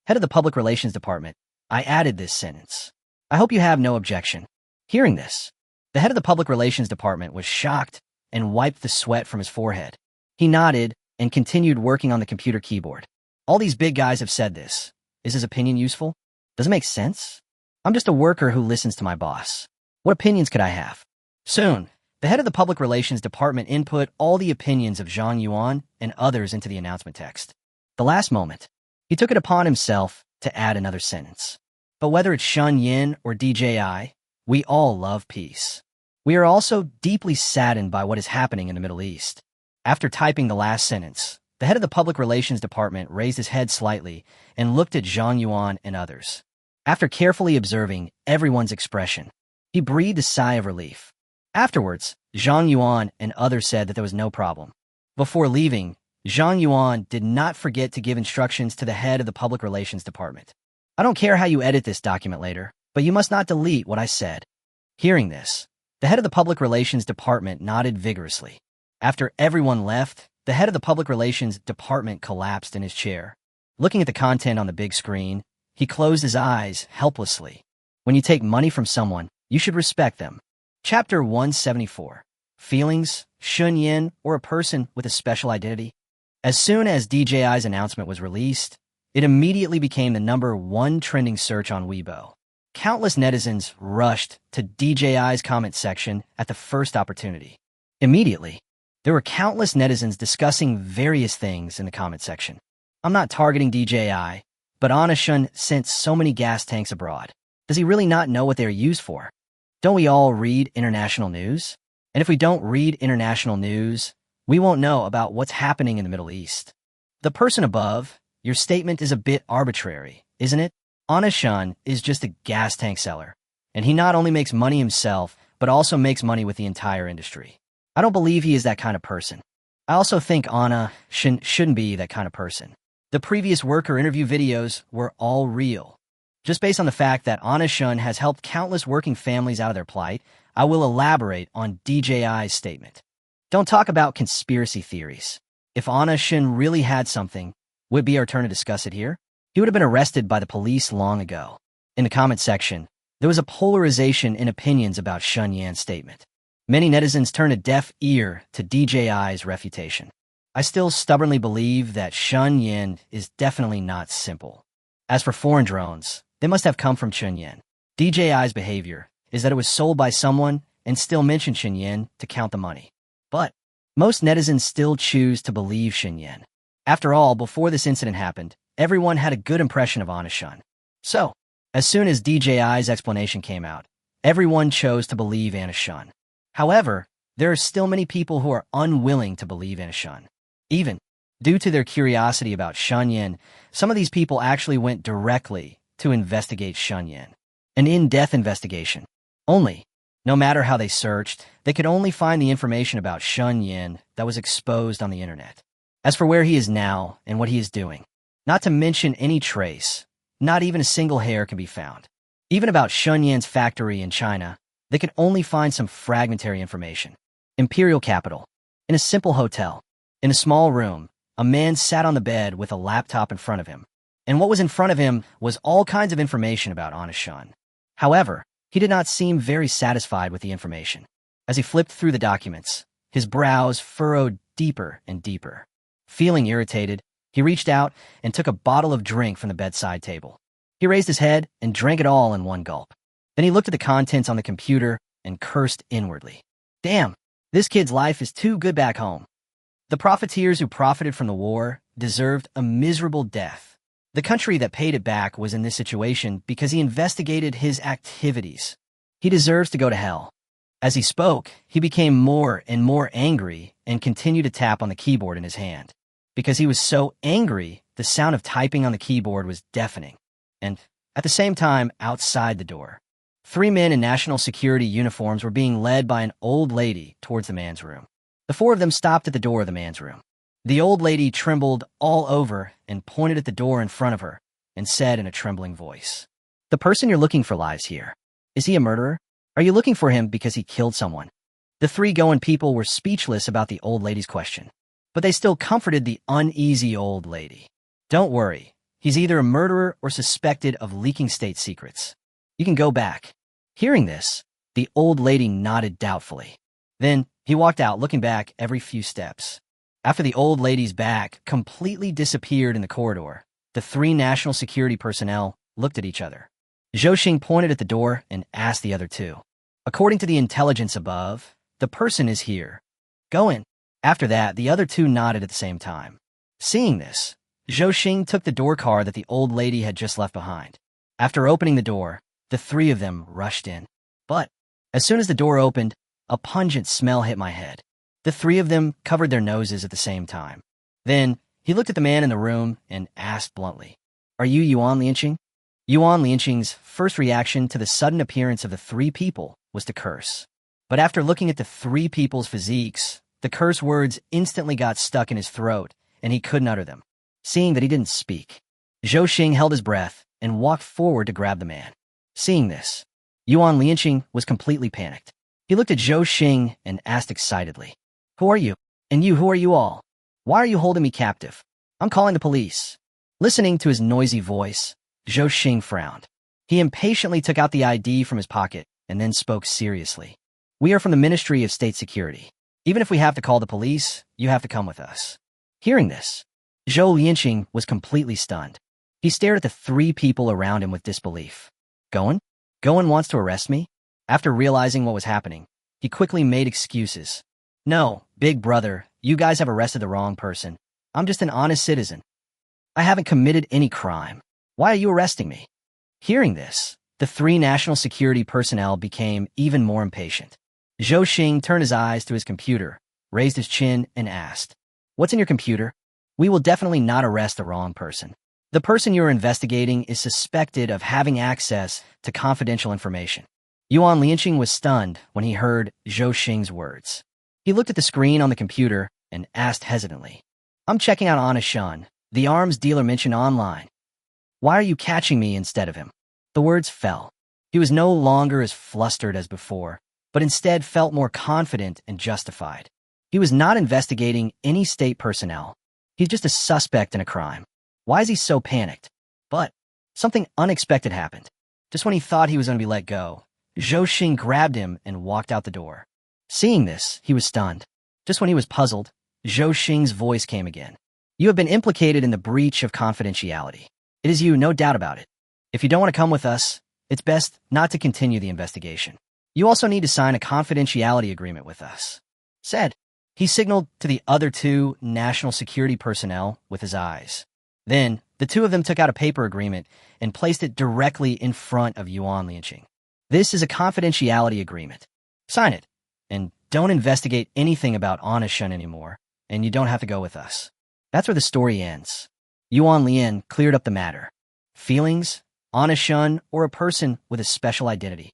Head of the public relations department, I added this sentence. "I hope you have no objection." Hearing this, the head of the public relations department was shocked and wiped the sweat from his forehead. He nodded and continued working on the computer keyboard. All these big guys have said this. Is his opinion useful? Does it make sense? I'm just a worker who listens to my boss. What opinions could I have? Soon, the head of the public relations department input all the opinions of Zhang Yuan and others into the announcement text. The last moment, he took it upon himself to add another sentence. "But whether it's Shun Yin or DJI, we all love peace. We are also deeply saddened by what is happening in the Middle East." After typing the last sentence, The head of the public relations department raised his head slightly and looked at Zhang Yuan and others. After carefully observing everyone's expression, he breathed a sigh of relief. Afterwards, Zhang Yuan and others said that there was no problem. Before leaving, Zhang Yuan did not forget to give instructions to the head of the public relations department. I don't care how you edit this document later, but you must not delete what I said. Hearing this, the head of the public relations department nodded vigorously. After everyone left, the head of the public relations department collapsed in his chair. Looking at the content on the big screen, he closed his eyes helplessly. When you take money from someone, you should respect them. Chapter 174. Feelings, Shun Yin, or a person with a special identity. As soon as DJI's announcement was released, it immediately became the #1 trending search on Weibo. Countless netizens rushed to DJI's comment section at the first opportunity. Immediately, there were countless netizens discussing various things in the comment section. I'm not targeting DJI, but Anashun sent so many gas tanks abroad. Does he really not know what they are used for? Don't we all read international news? And if we don't read international news, we won't know about what's happening in the Middle East. The person above, your statement is a bit arbitrary, isn't it? Anashun is just a gas tank seller, and he not only makes money himself, but also makes money with the entire industry. I don't believe he is that kind of person. I also think Anna shouldn't be that kind of person. The previous worker interview videos were all real. Just based on the fact that Anashun has helped countless working families out of their plight, I will elaborate on DJI's statement. Don't talk about conspiracy theories. If Anashun really had something, would it be our turn to discuss it here? He would have been arrested by the police long ago. In the comment section, there was a polarization in opinions about Shun Yan's statement. Many netizens turned a deaf ear to DJI's refutation. I still stubbornly believe that Shun Yan is definitely not simple. As for foreign drones, they must have come from Shun Yan. DJI's behavior is that it was sold by someone and still mention Shun Yan to count the money. But most netizens still choose to believe Shun Yan. After all, before this incident happened, everyone had a good impression of Anashun. So, as soon as DJI's explanation came out, everyone chose to believe Anashun. However, there are still many people who are unwilling to believe Anashun. Even due to their curiosity about Shun Yan, some of these people actually went directly to investigate Shun Yan. An in-depth investigation. Only, no matter how they searched, they could only find the information about Shun Yan that was exposed on the internet. As for where he is now and what he is doing, not to mention any trace, not even a single hair can be found. Even about Shun Yan's factory in China, they could only find some fragmentary information. Imperial capital. In a simple hotel. In a small room, a man sat on the bed with a laptop in front of him. And what was in front of him was all kinds of information about Anashun. However, he did not seem very satisfied with the information. As he flipped through the documents, his brows furrowed deeper and deeper. Feeling irritated, he reached out and took a bottle of drink from the bedside table. He raised his head and drank it all in one gulp. Then he looked at the contents on the computer and cursed inwardly. Damn, this kid's life is too good back home. The profiteers who profited from the war deserved a miserable death. The country that paid it back was in this situation because he investigated his activities. He deserves to go to hell. As he spoke, he became more and more angry and continued to tap on the keyboard in his hand. Because he was so angry, the sound of typing on the keyboard was deafening. And, at the same time, outside the door, 3 men in national security uniforms were being led by an old lady towards the man's room. The 4 of them stopped at the door of the man's room. The old lady trembled all over and pointed at the door in front of her and said in a trembling voice, "The person you're looking for lies here. Is he a murderer? Are you looking for him because he killed someone?" The 3 Goan people were speechless about the old lady's question, but they still comforted the uneasy old lady. "Don't worry. He's either a murderer or suspected of leaking state secrets. You can go back." Hearing this, the old lady nodded doubtfully. Then he walked out, looking back every few steps. After the old lady's back completely disappeared in the corridor, the 3 national security personnel looked at each other. Zhou Xing pointed at the door and asked the other 2. "According to the intelligence above, the person is here. Go in." After that, the other 2 nodded at the same time. Seeing this, Zhou Xing took the door card that the old lady had just left behind. After opening the door, the 3 of them rushed in. But, as soon as the door opened, a pungent smell hit my head. The 3 of them covered their noses at the same time. Then, He looked at the man in the room and asked bluntly, "Are you Yuan Lianqing?" Yuan Lianqing's first reaction to the sudden appearance of the three people was to curse. But after looking at the three people's physiques, the curse words instantly got stuck in his throat, and he couldn't utter them. Seeing that he didn't speak, Zhou Xing held his breath and walked forward to grab the man. Seeing this, Yuan Lianqing was completely panicked. He looked at Zhou Xing and asked excitedly, "Who are you? And you, who are you all? Why are you holding me captive? I'm calling the police." Listening to his noisy voice, Zhou Xing frowned. He impatiently took out the ID from his pocket and then spoke seriously. "We are from the Ministry of State Security. Even if we have to call the police, you have to come with us." Hearing this, Zhou Lianqing was completely stunned. He stared at the three people around him with disbelief. "Goen? Goen wants to arrest me?" After realizing what was happening, he quickly made excuses. "No, big brother, you guys have arrested the wrong person. I'm just an honest citizen. I haven't committed any crime. Why are you arresting me?" Hearing this, the three national security personnel became even more impatient. Zhou Xing turned his eyes to his computer, raised his chin, and asked, "What's in your computer?" "We will definitely not arrest the wrong person. The person you are investigating is suspected of having access to confidential information." Yuan Lianqing was stunned when he heard Zhou Xing's words. He looked at the screen on the computer and asked hesitantly, "I'm checking out Anna Shun, the arms dealer mentioned online. Why are you catching me instead of him?" The words fell. He was no longer as flustered as before, but instead felt more confident and justified. He was not investigating any state personnel. He's just a suspect in a crime. Why is he so panicked? But something unexpected happened. Just when he thought he was going to be let go, Zhou Xing grabbed him and walked out the door. Seeing this, he was stunned. Just when he was puzzled, Zhou Xing's voice came again. "You have been implicated in the breach of confidentiality. It is you, no doubt about it. If you don't want to come with us, it's best not to continue the investigation. You also need to sign a confidentiality agreement with us," said. He signaled to the other two national security personnel with his eyes. Then, the two of them took out a paper agreement and placed it directly in front of Yuan Lianqing. "This is a confidentiality agreement. Sign it, and don't investigate anything about Anna Shun anymore, and you don't have to go with us." That's where the story ends. Yuan Lian cleared up the matter. Feelings, Anna Shun, or a person with a special identity.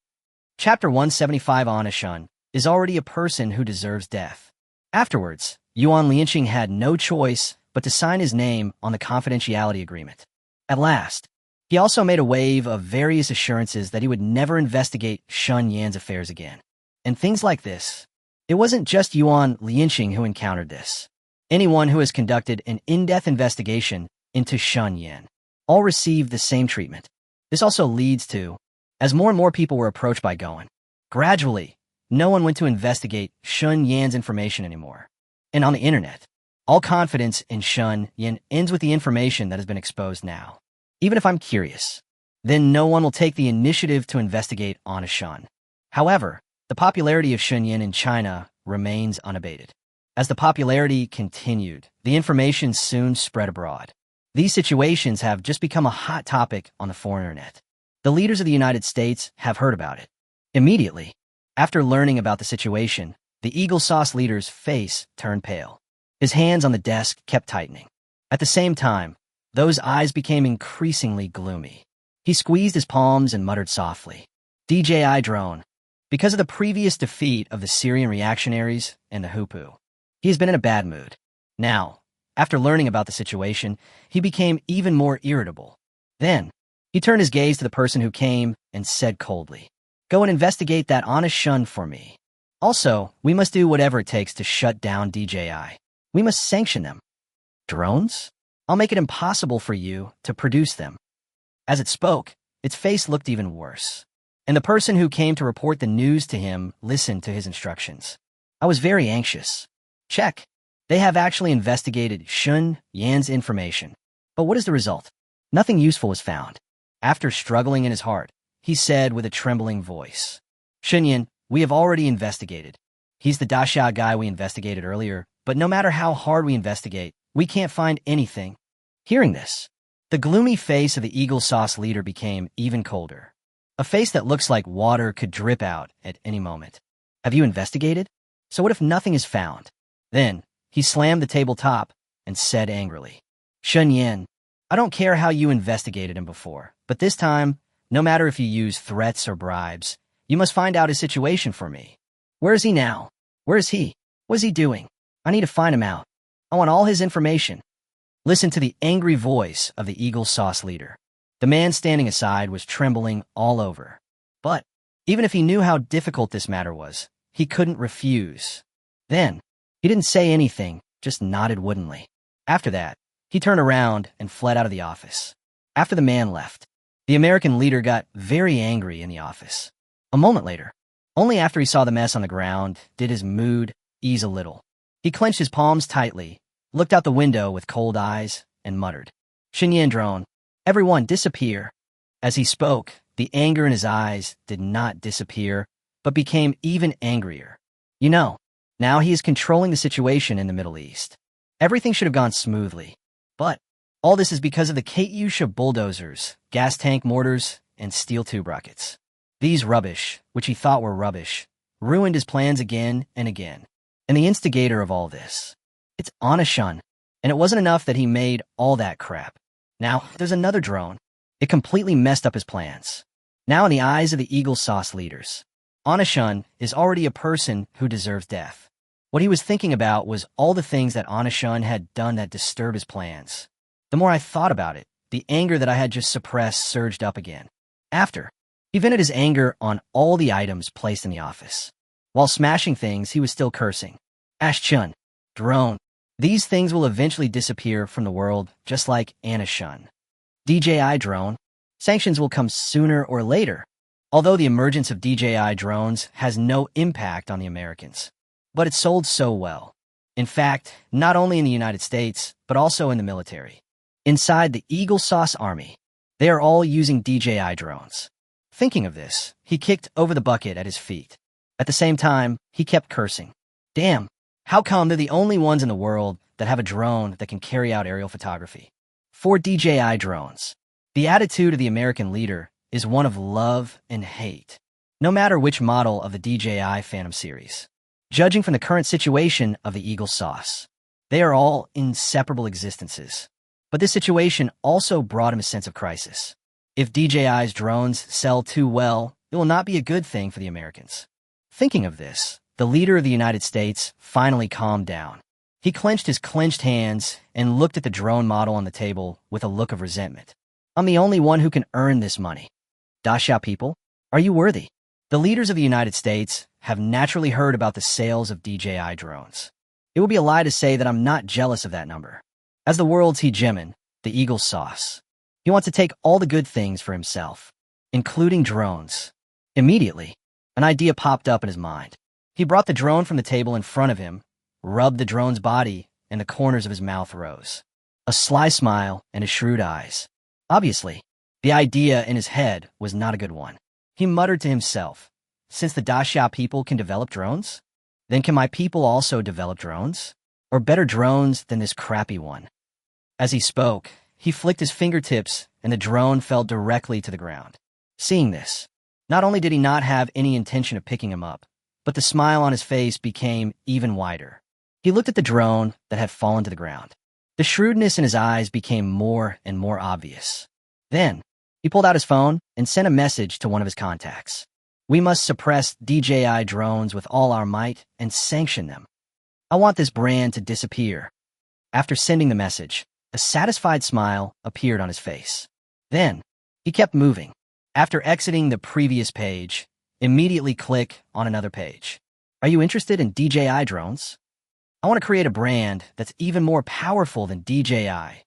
Chapter 175 Anna Shun is already a person who deserves death. Afterwards, Yuan Lianqing had no choice but to sign his name on the confidentiality agreement. At last, he also made a wave of various assurances that he would never investigate Shun Yan's affairs again. And things like this. It wasn't just Yuan Lianqing who encountered this. Anyone who has conducted an in-depth investigation into Shun Yan all received the same treatment. This also leads to, as more and more people were approached by Goen, gradually, no one went to investigate Shun Yan's information anymore. And on the internet, all confidence in Shun Yan ends with the information that has been exposed now. Even if I'm curious, then no one will take the initiative to investigate Anna Shun. However, the popularity of Shun Yan in China remains unabated. As the popularity continued, the information soon spread abroad. These situations have just become a hot topic on the foreign internet. The leaders of the United States have heard about it. Immediately, after learning about the situation, the Eagle Sauce leader's face turned pale. His hands on the desk kept tightening. At the same time, those eyes became increasingly gloomy. He squeezed his palms and muttered softly, "DJI drone." Because of the previous defeat of the Syrian reactionaries and the Hupu, he has been in a bad mood. Now, after learning about the situation, he became even more irritable. Then, he turned his gaze to the person who came and said coldly, "Go and investigate that Anna Shun for me. Also, we must do whatever it takes to shut down DJI. We must sanction them." "Drones? I'll make it impossible for you to produce them." As it spoke, its face looked even worse. And the person who came to report the news to him listened to his instructions. "I was very anxious. Check. They have actually investigated Shun Yan's information. But what is the result? Nothing useful was found." After struggling in his heart, he said with a trembling voice, "Shun Yan, we have already investigated. He's the Dasha guy we investigated earlier, but no matter how hard we investigate, we can't find anything." Hearing this, the gloomy face of the Eagle Sauce leader became even colder. A face that looks like water could drip out at any moment. "Have you investigated? So what if nothing is found?" Then, he slammed the tabletop and said angrily, "Shun Yin, I don't care how you investigated him before, but this time, no matter if you use threats or bribes, you must find out his situation for me. Where is he now? Where is he? What is he doing? I need to find him out. I want all his information." Listen to the angry voice of the Eagle Sauce leader. The man standing aside was trembling all over. But even if he knew how difficult this matter was, he couldn't refuse. Then, he didn't say anything, just nodded woodenly. After that, he turned around and fled out of the office. After the man left, the American leader got very angry in the office. A moment later, only after he saw the mess on the ground, did his mood ease a little. He clenched his palms tightly, looked out the window with cold eyes, and muttered, "Xinyan drone, everyone disappear." As he spoke, the anger in his eyes did not disappear, but became even angrier. You know, now he is controlling the situation in the Middle East. Everything should have gone smoothly. But all this is because of the Katyusha bulldozers, gas tank mortars, and steel tube rockets. These rubbish, which he thought were rubbish, ruined his plans again and again. And the instigator of all this, it's Anashun, and it wasn't enough that he made all that crap. Now, there's another drone. It completely messed up his plans. Now in the eyes of the Eagle Sauce leaders, Anashun is already a person who deserves death. What he was thinking about was all the things that Anashun had done that disturbed his plans. The more I thought about it, the anger that I had just suppressed surged up again. After, he vented his anger on all the items placed in the office. While smashing things, he was still cursing. "Ashchun, drone. These things will eventually disappear from the world, just like Anashun. DJI drone. Sanctions will come sooner or later, although the emergence of DJI drones has no impact on the Americans. But it sold so well. In fact, not only in the United States, but also in the military. Inside the Eagle Sauce Army, they are all using DJI drones." Thinking of this, he kicked over the bucket at his feet. At the same time, he kept cursing. Damn, how come they're the only ones in the world that have a drone that can carry out aerial photography? 4 DJI drones. The attitude of the American leader is one of love and hate, no matter which model of the DJI Phantom series. Judging from the current situation of the Eagle Sauce, they are all inseparable existences. But this situation also brought him a sense of crisis. If DJI's drones sell too well, it will not be a good thing for the Americans. Thinking of this, the leader of the United States finally calmed down. He clenched his clenched hands and looked at the drone model on the table with a look of resentment. "I'm the only one who can earn this money. Dasha people, are you worthy?" The leaders of the United States have naturally heard about the sales of DJI drones. It would be a lie to say that I'm not jealous of that number. As the world's hegemon, the Eagle Sauce, he wants to take all the good things for himself, including drones. Immediately, an idea popped up in his mind. He brought the drone from the table in front of him, rubbed the drone's body, and the corners of his mouth rose. A sly smile and his shrewd eyes. Obviously, the idea in his head was not a good one. He muttered to himself, "Since the Dasha people can develop drones, then can my people also develop drones? Or better drones than this crappy one?" As he spoke, he flicked his fingertips and the drone fell directly to the ground. Seeing this, not only did he not have any intention of picking him up, but the smile on his face became even wider. He looked at the drone that had fallen to the ground. The shrewdness in his eyes became more and more obvious. Then, he pulled out his phone and sent a message to one of his contacts. "We must suppress DJI drones with all our might and sanction them. I want this brand to disappear." After sending the message, a satisfied smile appeared on his face. Then, he kept moving. After exiting the previous page, immediately click on another page. "Are you interested in DJI drones? I want to create a brand that's even more powerful than DJI.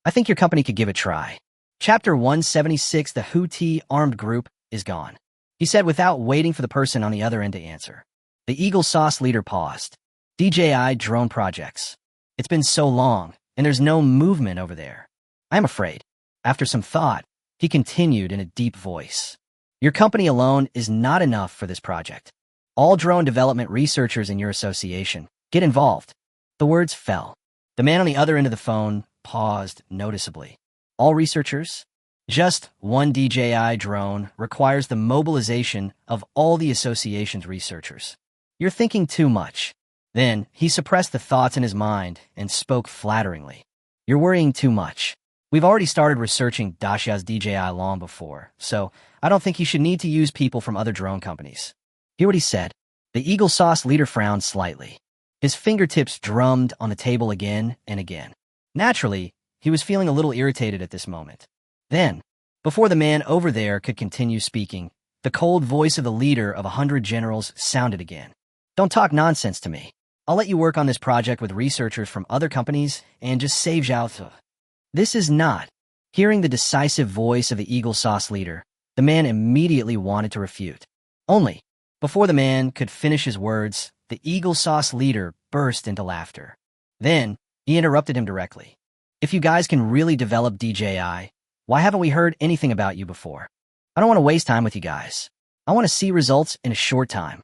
I think your company could give it a try." Chapter 176, the Houthi armed group, is gone, he said without waiting for the person on the other end to answer. The Eagle Sauce leader paused. "DJI drone projects. It's been so long, and there's no movement over there. I'm afraid." After some thought, he continued in a deep voice. "Your company alone is not enough for this project. All drone development researchers in your association, get involved." The words fell. The man on the other end of the phone paused noticeably. "All researchers? Just one DJI drone requires the mobilization of all the association's researchers. You're thinking too much. Then, he suppressed the thoughts in his mind and spoke flatteringly. You're worrying too much. We've already started researching Dacia's DJI long before, so I don't think you should need to use people from other drone companies. Hear what he said? The Eagle Sauce leader frowned slightly. His fingertips drummed on the table again and again. Naturally, he was feeling a little irritated at this moment. Then, before the man over there could continue speaking, the cold voice of the leader of 100 generals sounded again. Don't talk nonsense to me. I'll let you work on this project with researchers from other companies and just save Zhao. This is not. Hearing the decisive voice of the Eagle Sauce leader, the man immediately wanted to refute. Only, before the man could finish his words, the Eagle Sauce leader burst into laughter. Then, he interrupted him directly. If you guys can really develop DJI, why haven't we heard anything about you before? I don't want to waste time with you guys. I want to see results in a short time.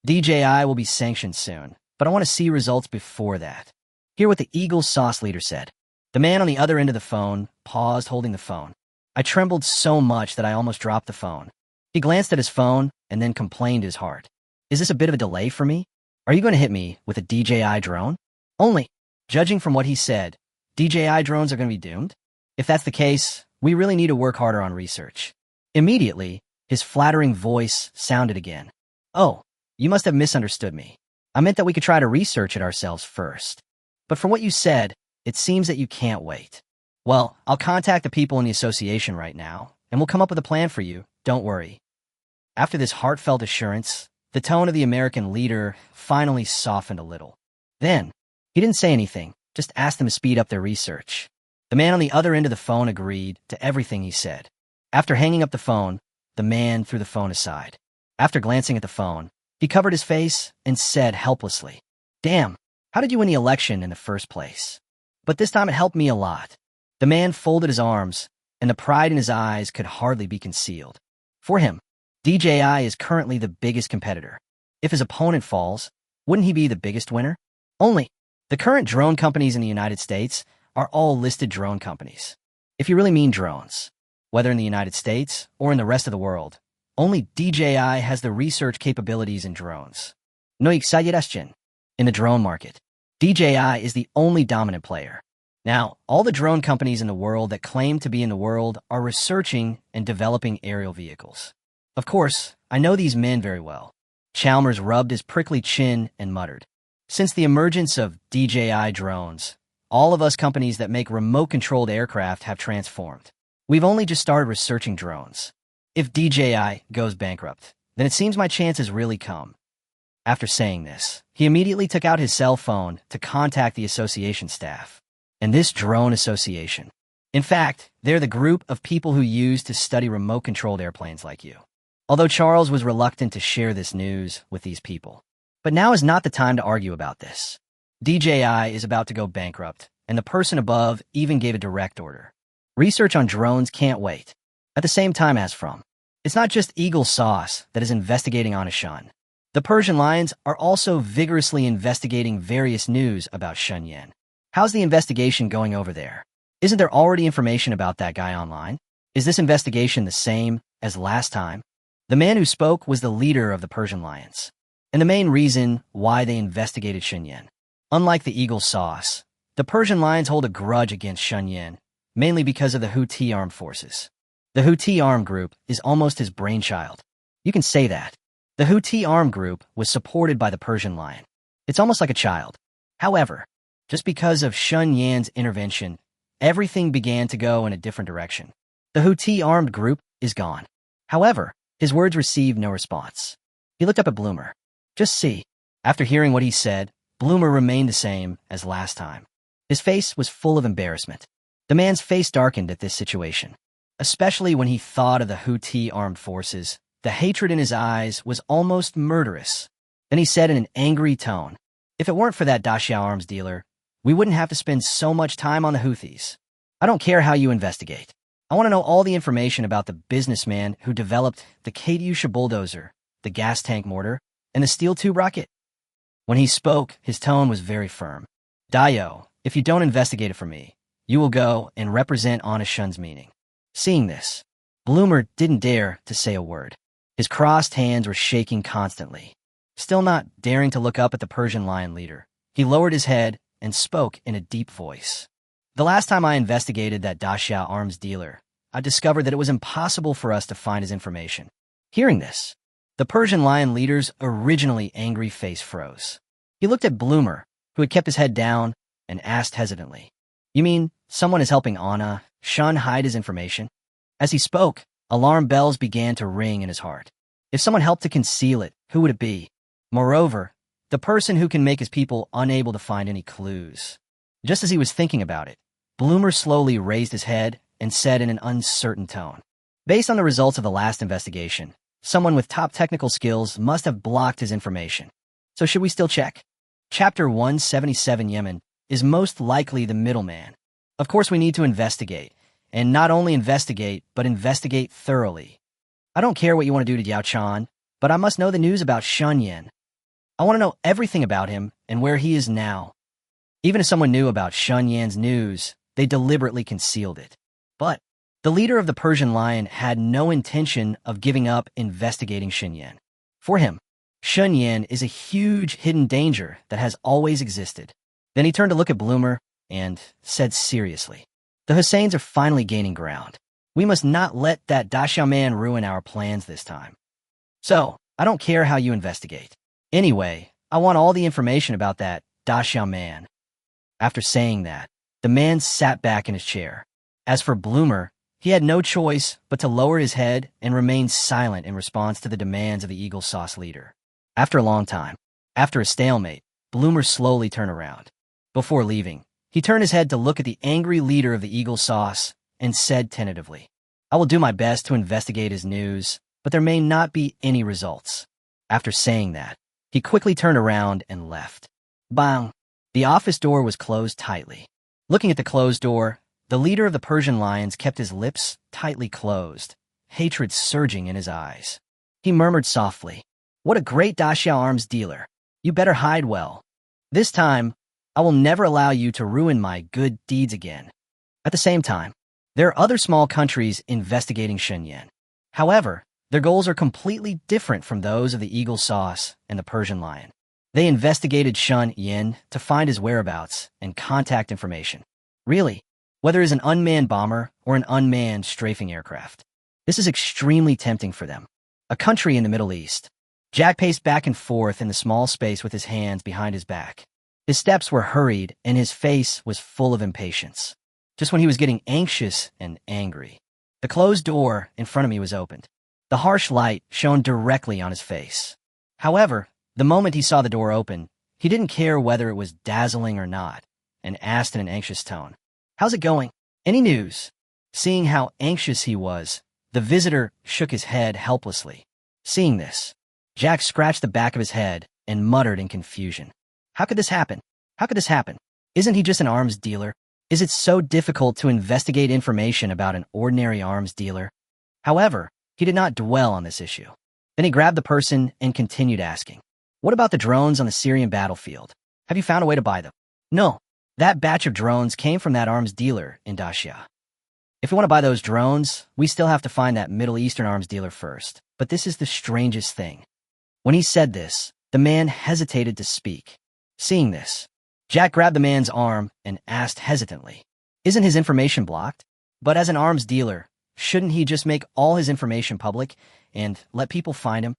DJI will be sanctioned soon, but I want to see results before that. Hear what the Eagle Sauce leader said. The man on the other end of the phone paused holding the phone. I trembled so much that I almost dropped the phone. He glanced at his phone and then complained his heart. Is this a bit of a delay for me? Are you going to hit me with a DJI drone? Only, judging from what he said, DJI drones are going to be doomed? If that's the case, we really need to work harder on research. Immediately, his flattering voice sounded again. Oh, you must have misunderstood me. I meant that we could try to research it ourselves first. But from what you said, it seems that you can't wait. Well, I'll contact the people in the association right now, and we'll come up with a plan for you. Don't worry. After this heartfelt assurance, the tone of the American leader finally softened a little. Then, he didn't say anything, just asked them to speed up their research. The man on the other end of the phone agreed to everything he said. After hanging up the phone, the man threw the phone aside. After glancing at the phone, he covered his face and said helplessly, Damn, how did you win the election in the first place? But this time it helped me a lot. The man folded his arms, and the pride in his eyes could hardly be concealed. For him, DJI is currently the biggest competitor. If his opponent falls, wouldn't he be the biggest winner? Only, the current drone companies in the United States are all listed drone companies. If you really mean drones, whether in the United States or in the rest of the world, only DJI has the research capabilities in drones. No exageración. In the drone market, DJI is the only dominant player. Now, all the drone companies in the world that claim to be in the world are researching and developing aerial vehicles. Of course, I know these men very well. Chalmers rubbed his prickly chin and muttered. Since the emergence of DJI drones, all of us companies that make remote-controlled aircraft have transformed. We've only just started researching drones. If DJI goes bankrupt, then it seems my chance has really come. After saying this, he immediately took out his cell phone to contact the association staff. And this drone association. In fact, they're the group of people who use to study remote-controlled airplanes like you. Although Charles was reluctant to share this news with these people. But now is not the time to argue about this. DJI is about to go bankrupt, and the person above even gave a direct order. Research on drones can't wait. At the same time as from. It's not just Eagle Sauce that is investigating Anishan. The Persian Lions are also vigorously investigating various news about Shenyang. How's the investigation going over there? Isn't there already information about that guy online? Is this investigation the same as last time? The man who spoke was the leader of the Persian Lions, and the main reason why they investigated Shenyang. Unlike the Eagle Sauce, the Persian Lions hold a grudge against Shenyang, mainly because of the Houthi armed forces. The Houthi armed group is almost his brainchild. You can say that. The Houthi armed group was supported by the Persian Lion. It's almost like a child. However, just because of Shenyang's intervention, everything began to go in a different direction. The Houthi armed group is gone. However, his words received no response. He looked up at Bloomer. Just see. After hearing what he said, Bloomer remained the same as last time. His face was full of embarrassment. The man's face darkened at this situation. Especially when he thought of the Houthi armed forces, the hatred in his eyes was almost murderous. Then he said in an angry tone, If it weren't for that Dacia arms dealer, we wouldn't have to spend so much time on the Houthis. I don't care how you investigate. I want to know all the information about the businessman who developed the Katyusha bulldozer, the gas tank mortar, and the steel tube rocket. When he spoke, his tone was very firm. Dio, if you don't investigate it for me, you will go and represent Anishan's meaning. Seeing this, Bloomer didn't dare to say a word. His crossed hands were shaking constantly. Still not daring to look up at the Persian lion leader, he lowered his head and spoke in a deep voice. The last time I investigated that Daxia arms dealer, I discovered that it was impossible for us to find his information. Hearing this, the Persian lion leader's originally angry face froze. He looked at Bloomer, who had kept his head down, and asked hesitantly, "You mean someone is helping Anna, Shun hide his information?" As he spoke, alarm bells began to ring in his heart. If someone helped to conceal it, who would it be? Moreover, the person who can make his people unable to find any clues. Just as he was thinking about it, Bloomer slowly raised his head and said in an uncertain tone, "Based on the results of the last investigation, someone with top technical skills must have blocked his information. So should we still check?" Chapter 177 Yemen is most likely the middleman. Of course, we need to investigate, and not only investigate, but investigate thoroughly. I don't care what you want to do to Yao Chan, but I must know the news about Shun Yen. I want to know everything about him and where he is now. Even if someone knew about Shun Yan's news, they deliberately concealed it. But the leader of the Persian lion had no intention of giving up investigating Shun Yan. For him, Shun Yan is a huge hidden danger that has always existed. Then he turned to look at Bloomer and said seriously, "The Husseins are finally gaining ground. We must not let that Daxia man ruin our plans this time. So, I don't care how you investigate. Anyway, I want all the information about that Daxia man." After saying that, the man sat back in his chair. As for Bloomer, he had no choice but to lower his head and remain silent in response to the demands of the Eagle Sauce leader. After a long time, after a stalemate, Bloomer slowly turned around. Before leaving, he turned his head to look at the angry leader of the Eagle Sauce and said tentatively, "I will do my best to investigate his news, but there may not be any results." After saying that, he quickly turned around and left. Bang! The office door was closed tightly. Looking at the closed door, the leader of the Persian lions kept his lips tightly closed, hatred surging in his eyes. He murmured softly, "What a great Daxia arms dealer. You better hide well. This time, I will never allow you to ruin my good deeds again." At the same time, there are other small countries investigating Shun Yan. However, their goals are completely different from those of the Eagle Sauce and the Persian lion. They investigated Shun Yan to find his whereabouts and contact information. Really, whether it is an unmanned bomber or an unmanned strafing aircraft. This is extremely tempting for them. A country in the Middle East. Jack paced back and forth in the small space with his hands behind his back. His steps were hurried and his face was full of impatience. Just when he was getting anxious and angry, the closed door in front of me was opened. The harsh light shone directly on his face. However, the moment he saw the door open, he didn't care whether it was dazzling or not, and asked in an anxious tone, "How's it going? Any news?" Seeing how anxious he was, the visitor shook his head helplessly. Seeing this, Jack scratched the back of his head and muttered in confusion, "How could this happen? How could this happen? Isn't he just an arms dealer? Is it so difficult to investigate information about an ordinary arms dealer?" However, he did not dwell on this issue. Then he grabbed the person and continued asking, "What about the drones on the Syrian battlefield? Have you found a way to buy them?" "No, that batch of drones came from that arms dealer in Daxia. If we want to buy those drones, we still have to find that Middle Eastern arms dealer first. But this is the strangest thing." When he said this, the man hesitated to speak. Seeing this, Jack grabbed the man's arm and asked hesitantly, "Isn't his information blocked? But as an arms dealer, shouldn't he just make all his information public and let people find him?"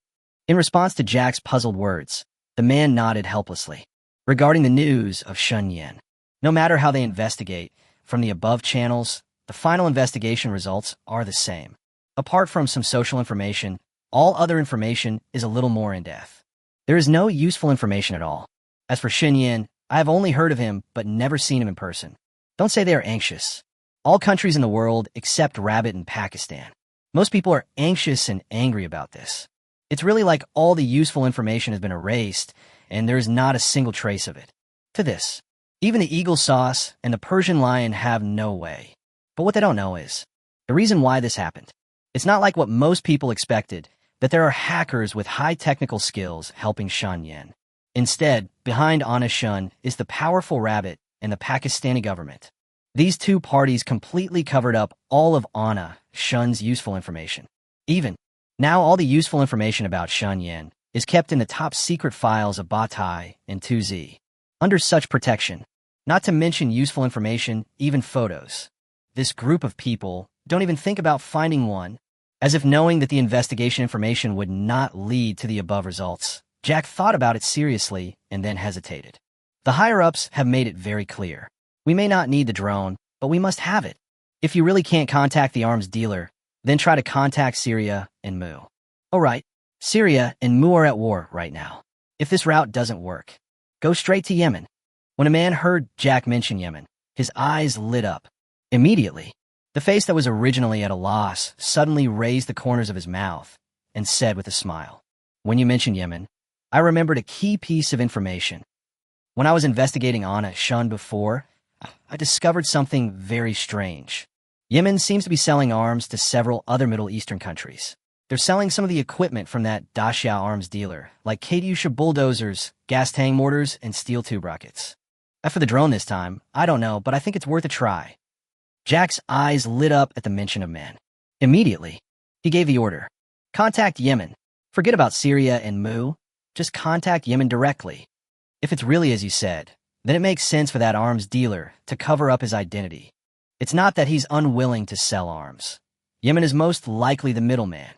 In response to Jack's puzzled words, the man nodded helplessly. Regarding the news of Shun Yan, no matter how they investigate, from the above channels, the final investigation results are the same. Apart from some social information, all other information is a little more in-depth. There is no useful information at all. As for Shun Yan, I have only heard of him but never seen him in person. Don't say they are anxious. All countries in the world except Rabbit and Pakistan. Most people are anxious and angry about this. It's really like all the useful information has been erased, and there is not a single trace of it. To this, even the Eagle Sauce and the Persian lion have no way. But what they don't know is the reason why this happened. It's not like what most people expected, that there are hackers with high technical skills helping Shun Yan. Instead, behind Anna Shun is the powerful Rabbit and the Pakistani government. These two parties completely covered up all of Anna Shun's useful information. Even now, all the useful information about Shun Yan is kept in the top secret files of Batai and 2Z. Under such protection, not to mention useful information, even photos. This group of people don't even think about finding one, as if knowing that the investigation information would not lead to the above results. Jack thought about it seriously and then hesitated. The higher-ups have made it very clear. We may not need the drone, but we must have it. If you really can't contact the arms dealer, then try to contact Syria and Mu. All right, Syria and Mu are at war right now. If this route doesn't work, go straight to Yemen. When a man heard Jack mention Yemen, his eyes lit up. Immediately, the face that was originally at a loss suddenly raised the corners of his mouth and said with a smile, "When you mentioned Yemen, I remembered a key piece of information. When I was investigating Anna Shun before, I discovered something very strange. Yemen seems to be selling arms to several other Middle Eastern countries. They're selling some of the equipment from that Daxia arms dealer, like Katyusha bulldozers, gas tank mortars, and steel tube rockets. As for the drone this time, I don't know, but I think it's worth a try." Jack's eyes lit up at the mention of men. Immediately, he gave the order. "Contact Yemen. Forget about Syria and Mu. Just contact Yemen directly. If it's really as you said, then it makes sense for that arms dealer to cover up his identity. It's not that he's unwilling to sell arms. Yemen is most likely the middleman."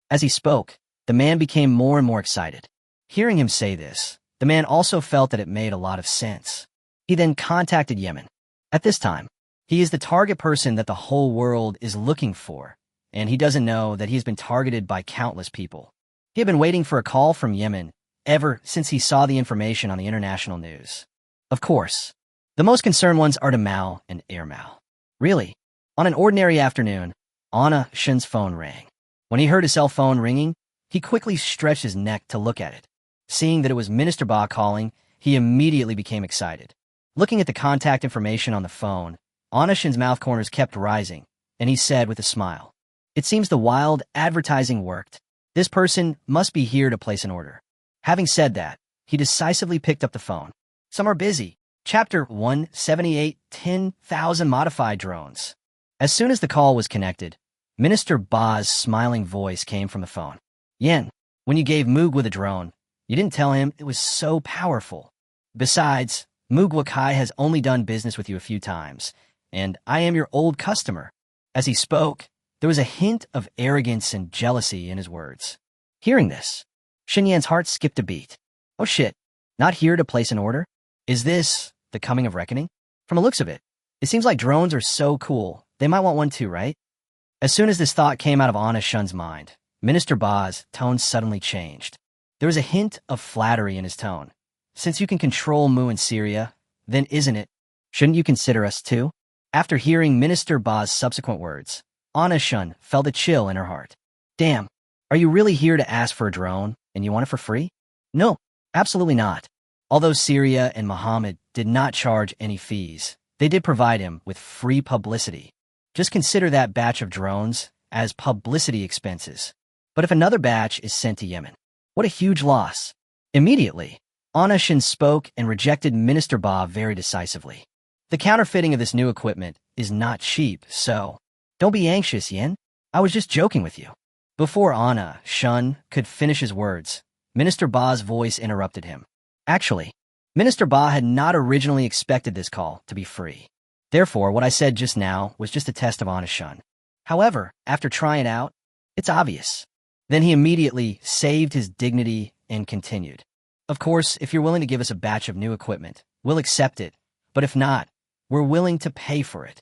As he spoke, the man became more and more excited. Hearing him say this, the man also felt that it made a lot of sense. He then contacted Yemen. At this time, he is the target person that the whole world is looking for, and he doesn't know that he has been targeted by countless people. He had been waiting for a call from Yemen ever since he saw the information on the international news. Of course, the most concerned ones are Mao and Mao. Really, on an ordinary afternoon, Anna Shun's phone rang. When he heard his cell phone ringing, he quickly stretched his neck to look at it. Seeing that it was Minister Ba calling, he immediately became excited. Looking at the contact information on the phone, Anna Shun's mouth corners kept rising, and he said with a smile, "It seems the wild advertising worked. This person must be here to place an order." Having said that, he decisively picked up the phone. "Some are busy. Chapter 178, 10,000 modified drones." As soon as the call was connected, Minister Ba's smiling voice came from the phone. "Yen, when you gave Mugwa the drone, you didn't tell him it was so powerful. Besides, Mugwa Kai has only done business with you a few times, and I am your old customer." As he spoke, there was a hint of arrogance and jealousy in his words. Hearing this, Shinyan's heart skipped a beat. "Oh shit, not here to place an order? Is this the coming of reckoning? From the looks of it, it seems like drones are so cool, they might want one too, right?" As soon as this thought came out of Anna Shun's mind, Minister Ba's tone suddenly changed. There was a hint of flattery in his tone. "Since you can control Mu and Syria, then isn't it? Shouldn't you consider us too?" After hearing Minister Ba's subsequent words, Anna Shun felt a chill in her heart. "Damn, are you really here to ask for a drone, and you want it for free?" "No, absolutely not. Although Syria and Muhammad did not charge any fees, they did provide him with free publicity. Just consider that batch of drones as publicity expenses. But if another batch is sent to Yemen, what a huge loss." Immediately, Anna Shun spoke and rejected Minister Ba very decisively. "The counterfeiting of this new equipment is not cheap, so don't be anxious, Yen. I was just joking with you." Before Anna Shun could finish his words, Minister Ba's voice interrupted him. Actually, Minister Ba had not originally expected this call to be free. Therefore, what I said just now was just a test of Anna Shun. However, after trying it out, it's obvious. Then he immediately saved his dignity and continued. "Of course, if you're willing to give us a batch of new equipment, we'll accept it. But if not, we're willing to pay for it."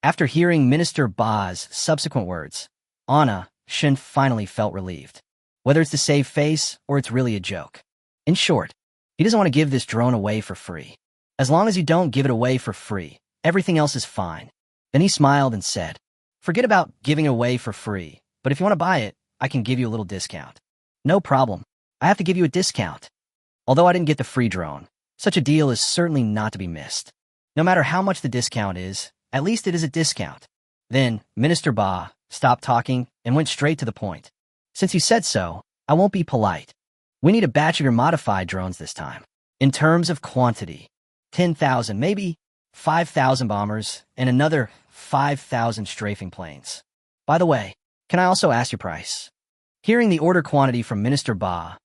After hearing Minister Ba's subsequent words, Anna Shun finally felt relieved. Whether it's to save face or it's really a joke. In short, he doesn't want to give this drone away for free. As long as you don't give it away for free, everything else is fine. Then he smiled and said, "Forget about giving it away for free, but if you want to buy it, I can give you a little discount." "No problem. I have to give you a discount." Although I didn't get the free drone, such a deal is certainly not to be missed. No matter how much the discount is, at least it is a discount. Then Minister Ba stopped talking and went straight to the point. "Since you said so, I won't be polite. We need a batch of your modified drones this time. In terms of quantity, 10,000, maybe 5,000 bombers, and another 5,000 strafing planes. By the way, can I also ask your price?" Hearing the order quantity from Minister Ba,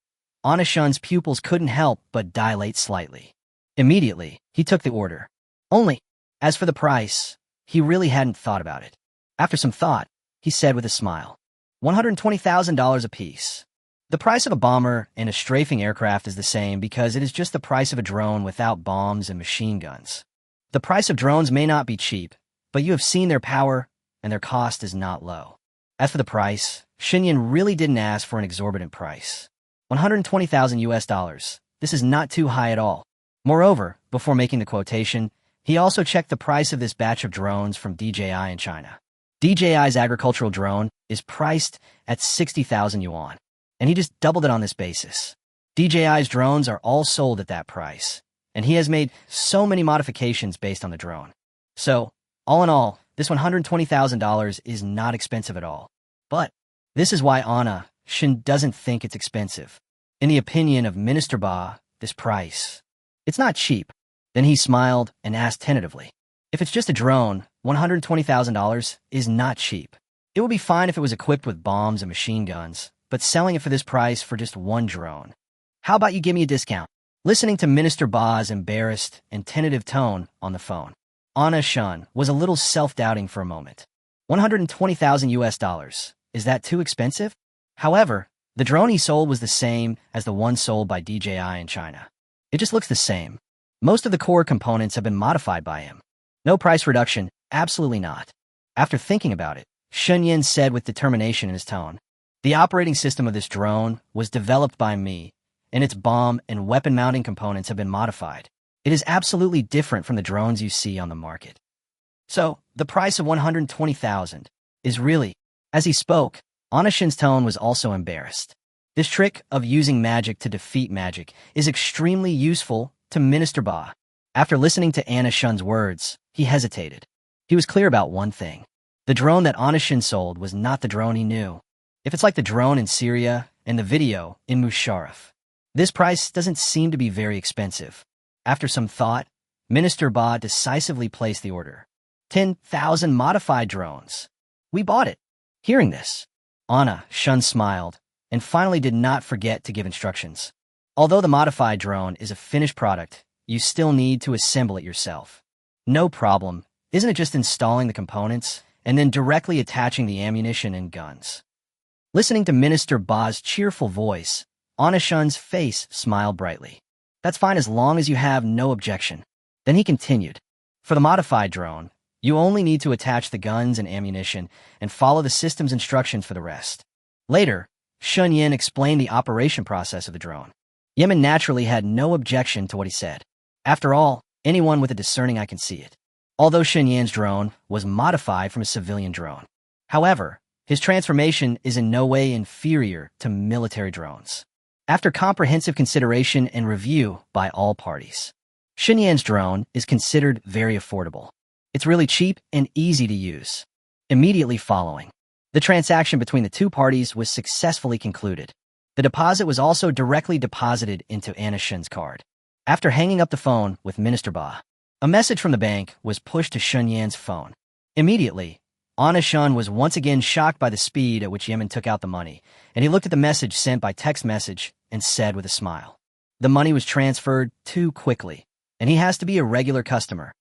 Anishun's pupils couldn't help but dilate slightly. Immediately, he took the order. Only, as for the price, he really hadn't thought about it. After some thought, he said with a smile, $120,000 apiece. The price of a bomber and a strafing aircraft is the same because it is just the price of a drone without bombs and machine guns. The price of drones may not be cheap, but you have seen their power, and their cost is not low. As for the price, Xinyan really didn't ask for an exorbitant price. 120,000 US dollars. This is not too high at all. Moreover, before making the quotation, he also checked the price of this batch of drones from DJI in China. DJI's agricultural drone is priced at 60,000 yuan, and he just doubled it on this basis. DJI's drones are all sold at that price, and he has made so many modifications based on the drone. So, all in all, this $120,000 is not expensive at all. But this is why Anna Shin doesn't think it's expensive. In the opinion of Minister Ba, this price, it's not cheap. Then he smiled and asked tentatively, if it's just a drone, $120,000 is not cheap. It would be fine if it was equipped with bombs and machine guns, but selling it for this price for just one drone. How about you give me a discount? Listening to Minister Ba's embarrassed and tentative tone on the phone, Anna Shun was a little self-doubting for a moment. 120,000 US dollars. Is that too expensive? However, the drone he sold was the same as the one sold by DJI in China. It just looks the same. Most of the core components have been modified by him. No price reduction, absolutely not. After thinking about it, Shunyan said with determination in his tone, the operating system of this drone was developed by me, and its bomb and weapon mounting components have been modified. It is absolutely different from the drones you see on the market. So, the price of 120,000 is really, as he spoke, Anishin's tone was also embarrassed. This trick of using magic to defeat magic is extremely useful to Minister Ba. After listening to Anishun's words, he hesitated. He was clear about one thing. The drone that Anishin sold was not the drone he knew. If it's like the drone in Syria and the video in Musharraf, this price doesn't seem to be very expensive. After some thought, Minister Ba decisively placed the order. 10,000 modified drones. We bought it. Hearing this, Anna Shun smiled and finally did not forget to give instructions. Although the modified drone is a finished product, you still need to assemble it yourself. No problem. Isn't it just installing the components and then directly attaching the ammunition and guns? Listening to Minister Ba's cheerful voice, Anishun's face smiled brightly. That's fine as long as you have no objection. Then he continued. For the modified drone, you only need to attach the guns and ammunition and follow the system's instructions for the rest. Later, Shun Yin explained the operation process of the drone. Yemen naturally had no objection to what he said. After all, anyone with a discerning eye can see it. Although Shun Yin's drone was modified from a civilian drone. However, his transformation is in no way inferior to military drones. After comprehensive consideration and review by all parties, Shun Yin's drone is considered very affordable. It's really cheap and easy to use. Immediately following, the transaction between the two parties was successfully concluded. The deposit was also directly deposited into Anishun's card. After hanging up the phone with Minister Ba, a message from the bank was pushed to Shun Yan's phone. Immediately, Anishun was once again shocked by the speed at which Yemen took out the money, and he looked at the message sent by text message and said with a smile, the money was transferred too quickly, and he has to be a regular customer.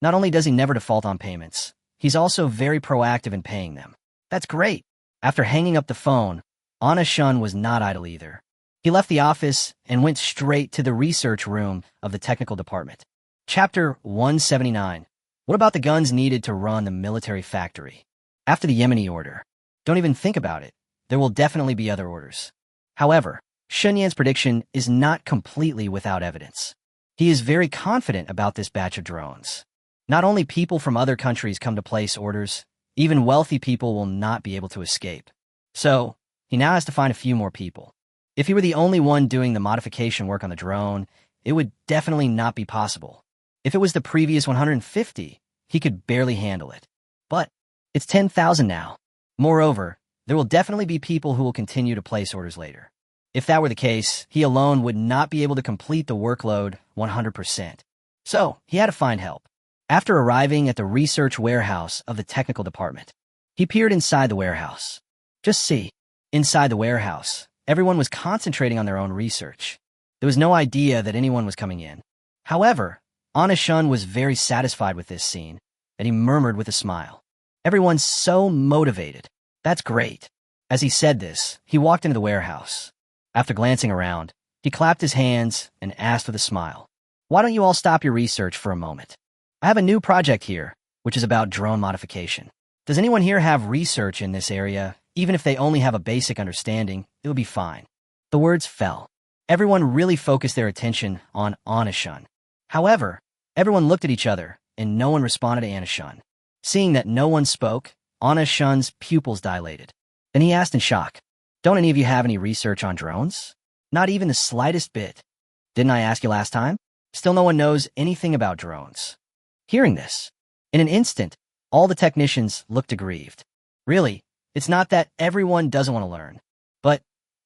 Not only does he never default on payments, he's also very proactive in paying them. That's great. After hanging up the phone, Anishun was not idle either. He left the office and went straight to the research room of the technical department. Chapter 179. What about the guns needed to run the military factory? After the Yemeni order, don't even think about it. There will definitely be other orders. However, Shun Yan's prediction is not completely without evidence. He is very confident about this batch of drones. Not only people from other countries come to place orders, even wealthy people will not be able to escape. So, he now has to find a few more people. If he were the only one doing the modification work on the drone, it would definitely not be possible. If it was the previous 150, he could barely handle it. But it's 10,000 now. Moreover, there will definitely be people who will continue to place orders later. If that were the case, he alone would not be able to complete the workload 100%. So, he had to find help. After arriving at the research warehouse of the technical department, he peered inside the warehouse. Just see. Inside the warehouse, Everyone was concentrating on their own research. There was no idea that anyone was coming in. However, Ana-shun was very satisfied with this scene, and he murmured with a smile. Everyone's so motivated. That's great. As he said this, he walked into the warehouse. After glancing around, he clapped his hands and asked with a smile, "Why don't you all stop your research for a moment? I have a new project here, which is about drone modification. Does anyone here have research in this area? Even if they only have a basic understanding, it would be fine." The words fell. Everyone really focused their attention on Ana-shun. However, everyone looked at each other, and no one responded to Ana-shun. Seeing that no one spoke, Ana-shun's pupils dilated. Then he asked in shock, "Don't any of you have any research on drones? Not even the slightest bit. Didn't I ask you last time? Still no one knows anything about drones." Hearing this, in an instant, all the technicians looked aggrieved. Really, it's not that everyone doesn't want to learn. But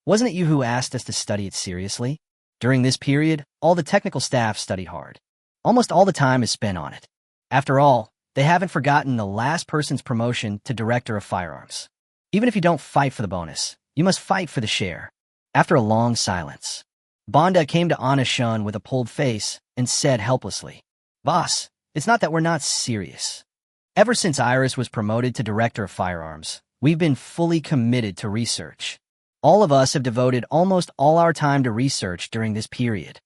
wasn't it you who asked us to study it seriously? During this period, all the technical staff studied hard. Almost all the time is spent on it. After all, they haven't forgotten the last person's promotion to director of firearms. Even if you don't fight for the bonus, you must fight for the share. After a long silence, Banda came to Ana-shun with a pulled face and said helplessly, "Boss, it's not that we're not serious. Ever since Iris was promoted to director of firearms, we've been fully committed to research. All of us have devoted almost all our time to research during this period.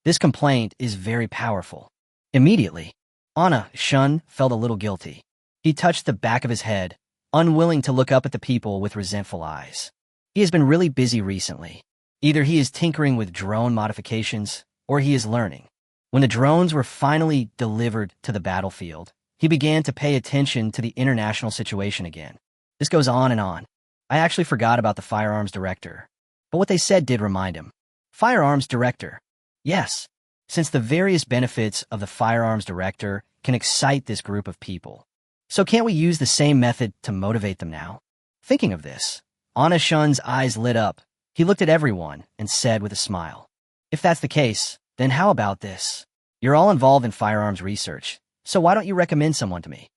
This complaint is very powerful." Immediately, Ana-shun felt a little guilty. He touched the back of his head, unwilling to look up at the people with resentful eyes. He has been really busy recently. Either he is tinkering with drone modifications, or he is learning. When the drones were finally delivered to the battlefield, he began to pay attention to the international situation again. This goes on and on. I actually forgot about the firearms director. But what they said did remind him. Firearms director. Yes, since the various benefits of the firearms director can excite this group of people. So can't we use the same method to motivate them now? Thinking of this, Ana-shun's eyes lit up. He looked at everyone and said with a smile, "If that's the case, then how about this? You're all involved in firearms research, so why don't you recommend someone to me?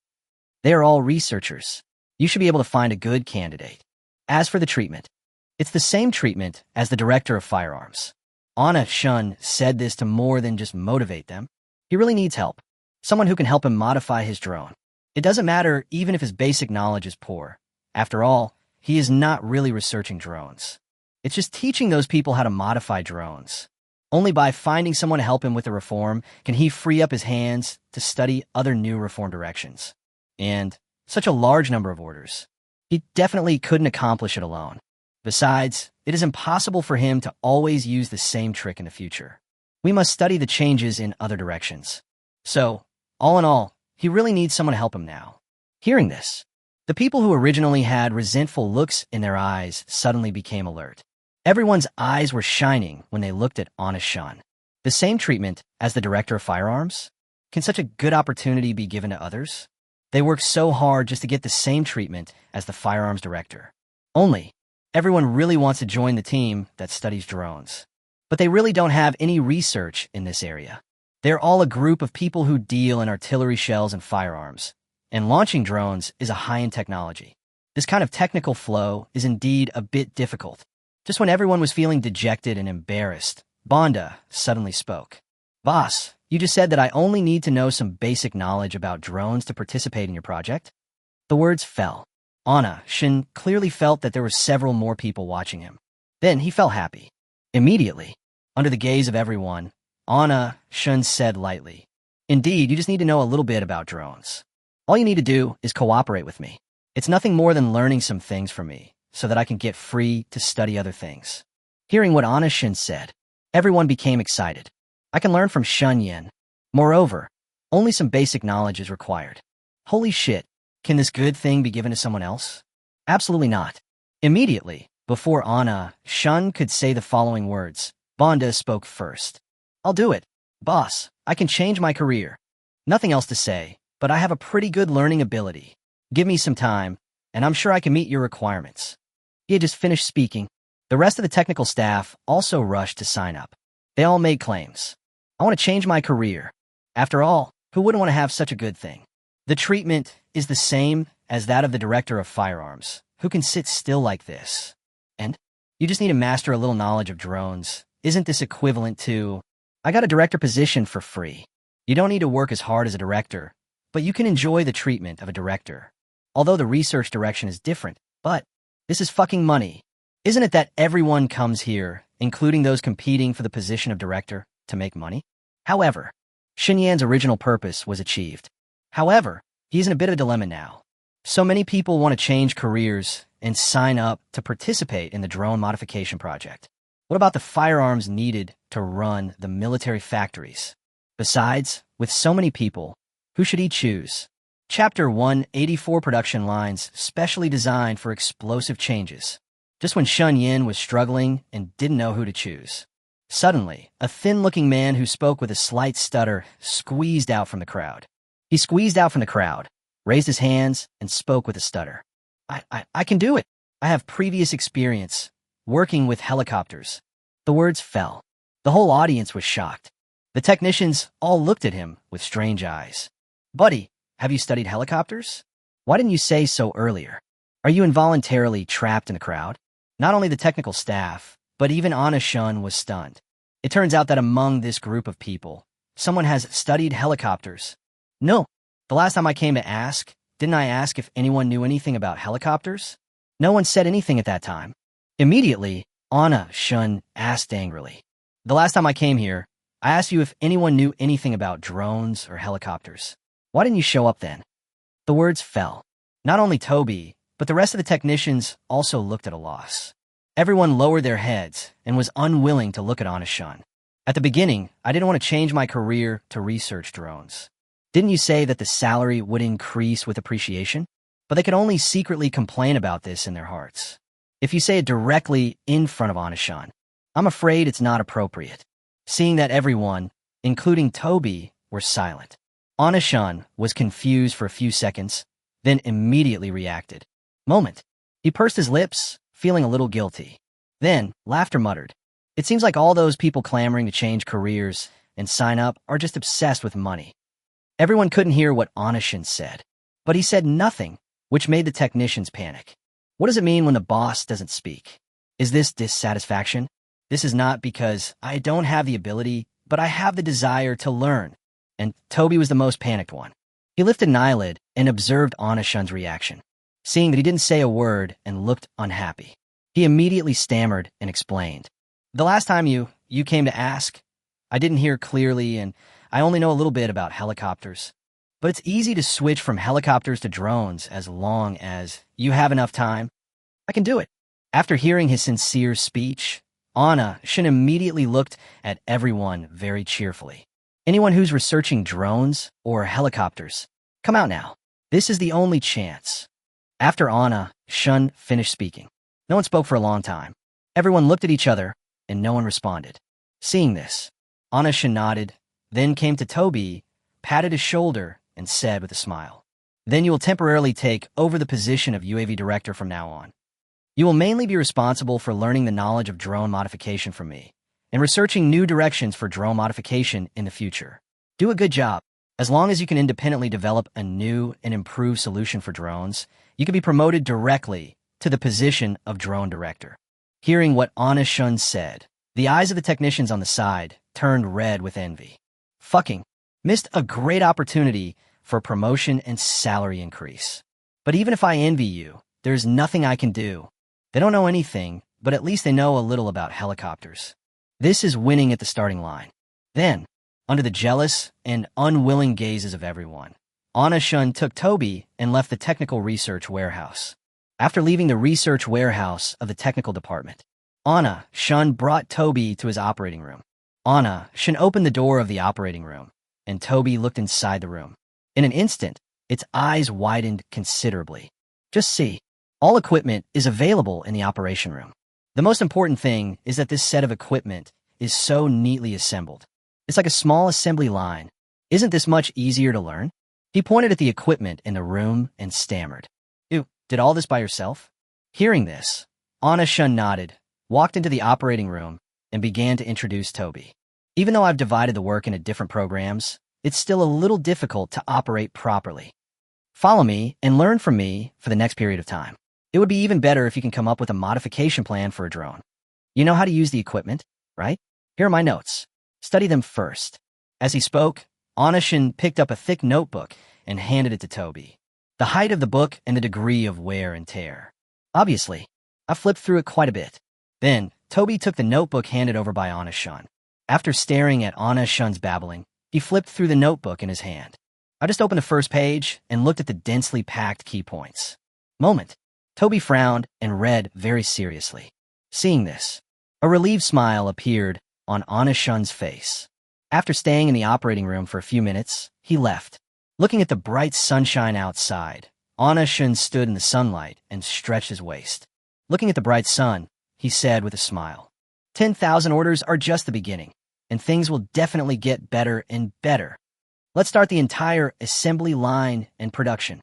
They are all researchers. You should be able to find a good candidate. As for the treatment, it's the same treatment as the director of firearms." Ana-shun said this to more than just motivate them. He really needs help. Someone who can help him modify his drone. It doesn't matter even if his basic knowledge is poor. After all, he is not really researching drones. It's just teaching those people how to modify drones. Only by finding someone to help him with the reform can he free up his hands to study other new reform directions. And such a large number of orders. He definitely couldn't accomplish it alone. Besides, it is impossible for him to always use the same trick in the future. We must study the changes in other directions. So, all in all, he really needs someone to help him now. Hearing this, the people who originally had resentful looks in their eyes suddenly became alert. Everyone's eyes were shining when they looked at Ana-shun. The same treatment as the director of firearms? Can such a good opportunity be given to others? They worked so hard just to get the same treatment as the firearms director. Only, everyone really wants to join the team that studies drones. But they really don't have any research in this area. They're all a group of people who deal in artillery shells and firearms, and launching drones is a high-end technology. This kind of technical flow is indeed a bit difficult. Just when everyone was feeling dejected and embarrassed, Banda suddenly spoke. "Boss, you just said that I only need to know some basic knowledge about drones to participate in your project?" The words fell. Ana-shun clearly felt that there were several more people watching him. Then he felt happy. Immediately, under the gaze of everyone, Ana-shun said lightly, "Indeed, you just need to know a little bit about drones. All you need to do is cooperate with me. It's nothing more than learning some things from me, so that I can get free to study other things." Hearing what Ana-shun said, everyone became excited. I can learn from Shun Yin. Moreover, only some basic knowledge is required. Holy shit, can this good thing be given to someone else? Absolutely not. Immediately, before Ana-shun could say the following words, Banda spoke first. "I'll do it. Boss, I can change my career. Nothing else to say, but I have a pretty good learning ability. Give me some time, and I'm sure I can meet your requirements." He had just finished speaking. The rest of the technical staff also rushed to sign up. They all made claims. "I want to change my career. After all, who wouldn't want to have such a good thing? The treatment is the same as that of the director of firearms, who can sit still like this. And You just need to master a little knowledge of drones. Isn't this equivalent to, I got a director position for free? You don't need to work as hard as a director, but you can enjoy the treatment of a director. Although the research direction is different, but this is fucking money. Isn't it that everyone comes here, including those competing for the position of director, to make money? However, Xinyan's original purpose was achieved. However, he's in a bit of a dilemma now. So many people want to change careers and sign up to participate in the drone modification project. What about the firearms needed to run the military factories? Besides, with so many people, who should he choose? Chapter 184 production lines specially designed for explosive changes. Just when Xinyan was struggling and didn't know who to choose. Suddenly, a thin-looking man who spoke with a slight stutter squeezed out from the crowd. He squeezed out from the crowd, raised his hands, and spoke with a stutter. I can do it. I have previous experience working with helicopters. The words fell. The whole audience was shocked. The technicians all looked at him with strange eyes. Buddy, have you studied helicopters? Why didn't you say so earlier? Are you involuntarily trapped in the crowd? Not only the technical staff, but even Anna-shun was stunned. It turns out that among this group of people, someone has studied helicopters. No, the last time I came to ask, didn't I ask if anyone knew anything about helicopters? No one said anything at that time. Immediately, Anna-shun asked angrily. The last time I came here, I asked you if anyone knew anything about drones or helicopters. Why didn't you show up then? The words fell. Not only Toby, but the rest of the technicians also looked at a loss. Everyone lowered their heads and was unwilling to look at Anna-shun. At the beginning, I didn't want to change my career to research drones. Didn't you say that the salary would increase with appreciation? But they could only secretly complain about this in their hearts. If you say it directly in front of Anna-shun, I'm afraid it's not appropriate. Seeing that everyone, including Toby, were silent. Anna-shun was confused for a few seconds, then immediately reacted. Moment. He pursed his lips, feeling a little guilty. Then, laughter muttered. It seems like all those people clamoring to change careers and sign up are just obsessed with money. Everyone couldn't hear what Anna-shun said, but he said nothing, which made the technicians panic. What does it mean when the boss doesn't speak? Is this dissatisfaction? This is not because I don't have the ability, but I have the desire to learn. And Toby was the most panicked one. He lifted an eyelid and observed Anna-shun's reaction. Seeing that he didn't say a word and looked unhappy, he immediately stammered and explained. The last time you came to ask, I didn't hear clearly and I only know a little bit about helicopters. But it's easy to switch from helicopters to drones as long as you have enough time. I can do it. After hearing his sincere speech, Anna-shun immediately looked at everyone very cheerfully. Anyone who's researching drones or helicopters, come out now. This is the only chance. After Anna-shun finished speaking, no one spoke for a long time. Everyone looked at each other, and no one responded. Seeing this, Anna-shun nodded, then came to Toby, patted his shoulder, and said with a smile, Then you will temporarily take over the position of UAV director from now on. You will mainly be responsible for learning the knowledge of drone modification from me, and researching new directions for drone modification in the future. Do a good job. As long as you can independently develop a new and improved solution for drones, you can be promoted directly to the position of drone director. Hearing what Anna-shun said, the eyes of the technicians on the side turned red with envy. Fucking missed a great opportunity for promotion and salary increase. But even if I envy you, there's nothing I can do. They don't know anything, but at least they know a little about helicopters. This is winning at the starting line. Then, under the jealous and unwilling gazes of everyone, Anna-shun took Toby and left the technical research warehouse. After leaving the research warehouse of the technical department, Anna-shun brought Toby to his operating room. Anna-shun opened the door of the operating room, and Toby looked inside the room. In an instant, its eyes widened considerably. Just see, all equipment is available in the operation room. The most important thing is that this set of equipment is so neatly assembled. It's like a small assembly line. Isn't this much easier to learn? He pointed at the equipment in the room and stammered. You did all this by yourself? Hearing this, Anna-shun nodded, walked into the operating room, and began to introduce Toby. Even though I've divided the work into different programs, it's still a little difficult to operate properly. Follow me and learn from me for the next period of time. It would be even better if you can come up with a modification plan for a drone. You know how to use the equipment, right? Here are my notes. Study them first. As he spoke, Anashin picked up a thick notebook and handed it to Toby. The height of the book and the degree of wear and tear. Obviously, I flipped through it quite a bit. Then, Toby took the notebook handed over by Anashin. After staring at Anashin's babbling, he flipped through the notebook in his hand. I just opened the first page and looked at the densely packed key points. Moment. Toby frowned and read very seriously. Seeing this, a relieved smile appeared on Anashin's face. After staying in the operating room for a few minutes, he left. Looking at the bright sunshine outside, Anashin stood in the sunlight and stretched his waist. Looking at the bright sun, he said with a smile, 10,000 orders are just the beginning, and things will definitely get better and better. Let's start the entire assembly line and production.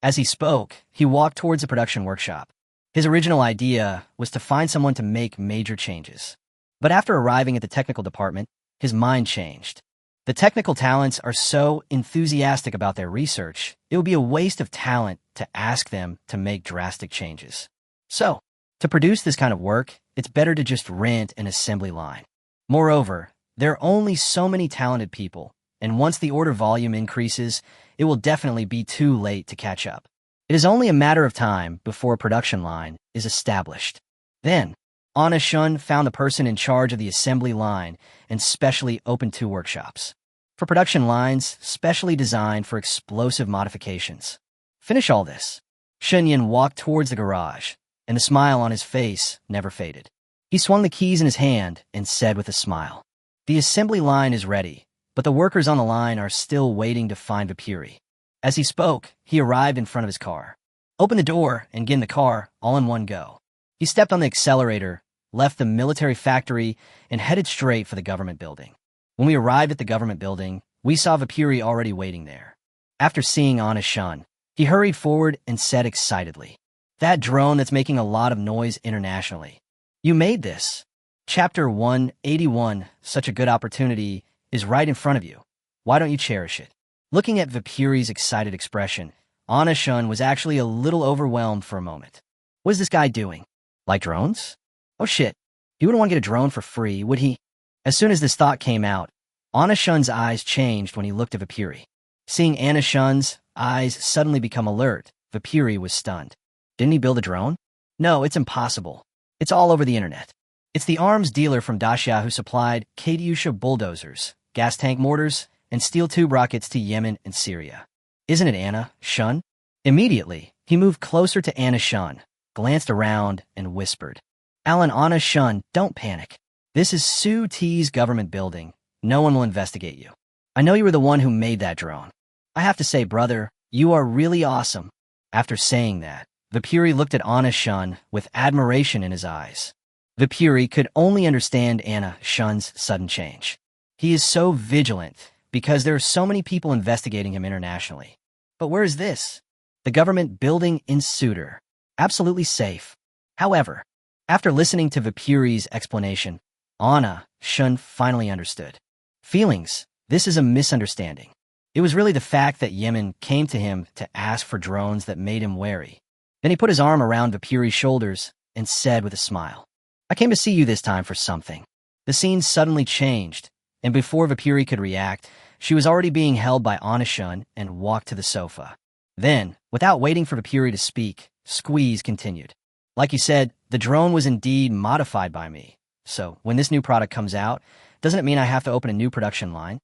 As he spoke, he walked towards the production workshop. His original idea was to find someone to make major changes. But after arriving at the technical department, his mind changed. The technical talents are so enthusiastic about their research, it would be a waste of talent to ask them to make drastic changes. So, to produce this kind of work, it's better to just rent an assembly line. Moreover, there are only so many talented people, and once the order volume increases, it will definitely be too late to catch up. It is only a matter of time before a production line is established. Then, Anashin found the person in charge of the assembly line and specially opened 2 workshops. For production lines specially designed for explosive modifications. Finish all this. Shunyan walked towards the garage, and the smile on his face never faded. He swung the keys in his hand and said with a smile, the assembly line is ready, but the workers on the line are still waiting to find Vipuri. As he spoke, he arrived in front of his car. Opened the door and get in the car all in one go. He stepped on the accelerator, left the military factory, and headed straight for the government building. When we arrived at the government building, we saw Vipuri already waiting there. After seeing Anashin, he hurried forward and said excitedly, that drone that's making a lot of noise internationally. You made this. Chapter 181, such a good opportunity, is right in front of you. Why don't you cherish it? Looking at Vipuri's excited expression, Anashin was actually a little overwhelmed for a moment. What is this guy doing? Like drones? Oh shit, he wouldn't want to get a drone for free, would he? As soon as this thought came out, Anashin's eyes changed when he looked at Vipuri. Seeing Anashin's eyes suddenly become alert, Vipuri was stunned. Didn't he build a drone? No, it's impossible. It's all over the internet. It's the arms dealer from Dacia who supplied Katyusha bulldozers, gas tank mortars, and steel tube rockets to Yemen and Syria. Isn't it Anna, Shun? Immediately, he moved closer to Anashin, glanced around, and whispered, Alan Anashin, don't panic. This is Sue T's government building. No one will investigate you. I know you were the one who made that drone. I have to say, brother, you are really awesome. After saying that, Vipuri looked at Anashin with admiration in his eyes. Vipuri could only understand Anashin's sudden change. He is so vigilant because there are so many people investigating him internationally. But where is this? The government building in Sutor. Absolutely safe. However, after listening to Vipuri's explanation, Anashin finally understood. Feelings, this is a misunderstanding. It was really the fact that Yemen came to him to ask for drones that made him wary. Then he put his arm around Vipuri's shoulders and said with a smile, I came to see you this time for something. The scene suddenly changed, and before Vipuri could react, she was already being held by Anashin and walked to the sofa. Then, without waiting for Vipuri to speak, Squeeze continued. Like you said, the drone was indeed modified by me. So, when this new product comes out, doesn't it mean I have to open a new production line?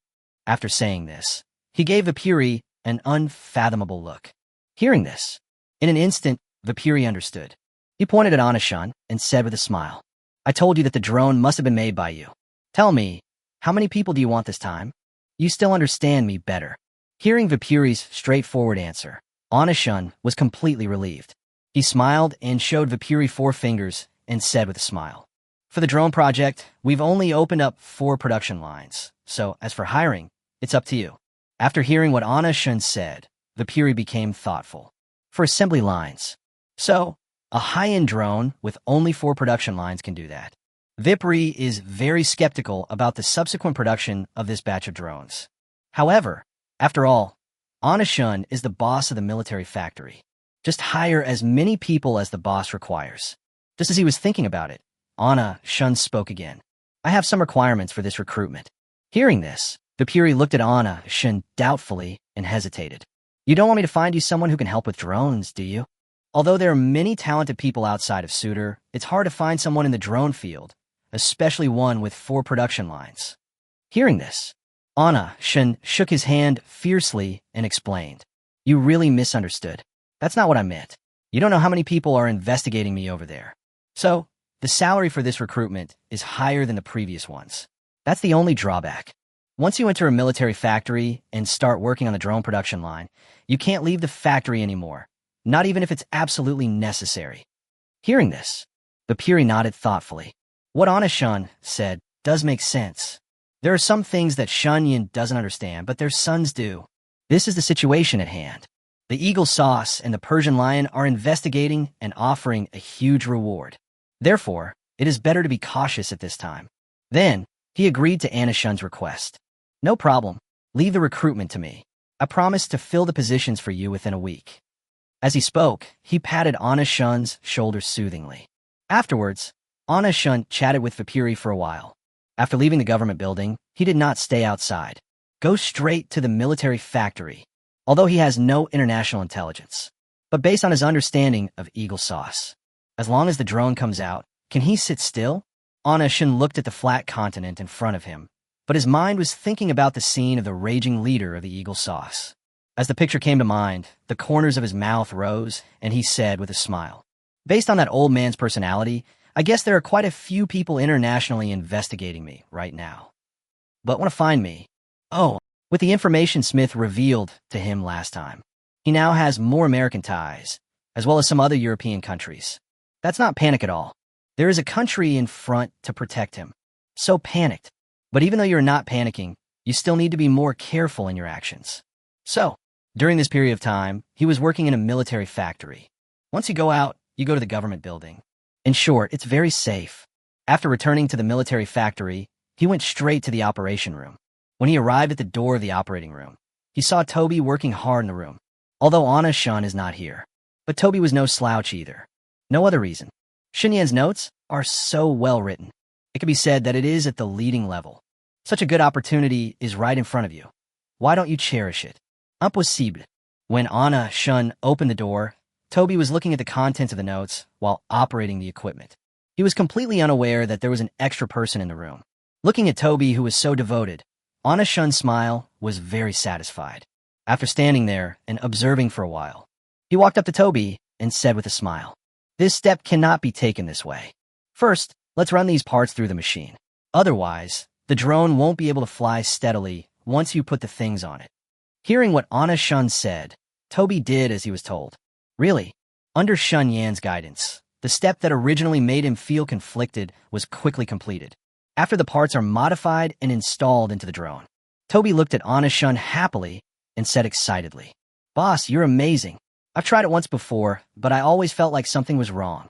After saying this, he gave Vipuri an unfathomable look. Hearing this, in an instant, Vipuri understood. He pointed at Anashin and said with a smile, I told you that the drone must have been made by you. Tell me, how many people do you want this time? You still understand me better. Hearing Vipuri's straightforward answer, Anashin was completely relieved. He smiled and showed Vipuri 4 fingers and said with a smile, For the drone project, we've only opened up 4 production lines, so as for hiring, it's up to you. After hearing what Anashin said, Vipuri became thoughtful. For assembly lines. So, a high-end drone with only 4 production lines can do that. Vipuri is very skeptical about the subsequent production of this batch of drones. However, after all, Anashin is the boss of the military factory. Just hire as many people as the boss requires. Just as he was thinking about it, Anna Shun spoke again. I have some requirements for this recruitment. Hearing this, the Puri looked at Anna Shun doubtfully and hesitated. You don't want me to find you someone who can help with drones, do you? Although there are many talented people outside of Suitor, it's hard to find someone in the drone field, especially one with 4 production lines. Hearing this, Anna Shun shook his hand fiercely and explained. You really misunderstood. That's not what I meant. You don't know how many people are investigating me over there. So, the salary for this recruitment is higher than the previous ones. That's the only drawback. Once you enter a military factory and start working on the drone production line, you can't leave the factory anymore, not even if it's absolutely necessary. Hearing this, the Puri nodded thoughtfully. What Anna Shun said does make sense. There are some things that Shun Yin doesn't understand, but their sons do. This is the situation at hand. The Eagle Sauce and the Persian Lion are investigating and offering a huge reward. Therefore, it is better to be cautious at this time. Then, he agreed to Anna Shun's request. No problem. Leave the recruitment to me. I promise to fill the positions for you within a week. As he spoke, he patted Anna Shun's shoulder soothingly. Afterwards, Anna Shun chatted with Vipuri for a while. After leaving the government building, he did not stay outside. Go straight to the military factory, although he has no international intelligence. But based on his understanding of Eagle Sauce, as long as the drone comes out, can he sit still? Anna Shun looked at the flat continent in front of him, but his mind was thinking about the scene of the raging leader of the Eagle Sauce. As the picture came to mind, the corners of his mouth rose, and he said with a smile, based on that old man's personality, I guess there are quite a few people internationally investigating me right now. But want to find me? Oh, with the information Smith revealed to him last time, he now has more American ties, as well as some other European countries. That's not panic at all. There is a country in front to protect him. So panicked. But even though you're not panicking, you still need to be more careful in your actions. So, during this period of time, he was working in a military factory. Once you go out, you go to the government building. In short, it's very safe. After returning to the military factory, he went straight to the operation room. When he arrived at the door of the operating room, he saw Toby working hard in the room. Although Anna Shun is not here. But Toby was no slouch either. No other reason. Xinyan's notes are so well written. It can be said that it is at the leading level. Such a good opportunity is right in front of you. Why don't you cherish it? Impossible. When Anna Shun opened the door, Toby was looking at the contents of the notes while operating the equipment. He was completely unaware that there was an extra person in the room. Looking at Toby, who was so devoted, Anna Shun's smile was very satisfied. After standing there and observing for a while, he walked up to Toby and said with a smile, this step cannot be taken this way. First, let's run these parts through the machine. Otherwise, the drone won't be able to fly steadily once you put the things on it. Hearing what Anna Shun said, Toby did as he was told. Really, under Shun Yan's guidance, the step that originally made him feel conflicted was quickly completed. After the parts are modified and installed into the drone, Toby looked at Anna Shun happily and said excitedly, Boss, you're amazing. I've tried it once before, but I always felt like something was wrong.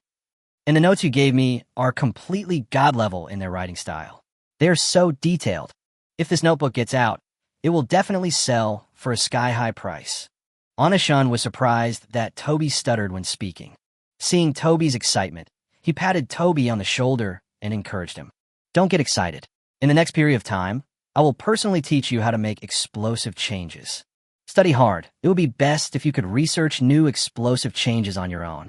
And the notes you gave me are completely God-level in their writing style. They're so detailed. If this notebook gets out, it will definitely sell for a sky-high price. Anna Shun was surprised that Toby stuttered when speaking. Seeing Toby's excitement, he patted Toby on the shoulder and encouraged him. Don't get excited. In the next period of time, I will personally teach you how to make explosive changes. Study hard. It would be best if you could research new explosive changes on your own.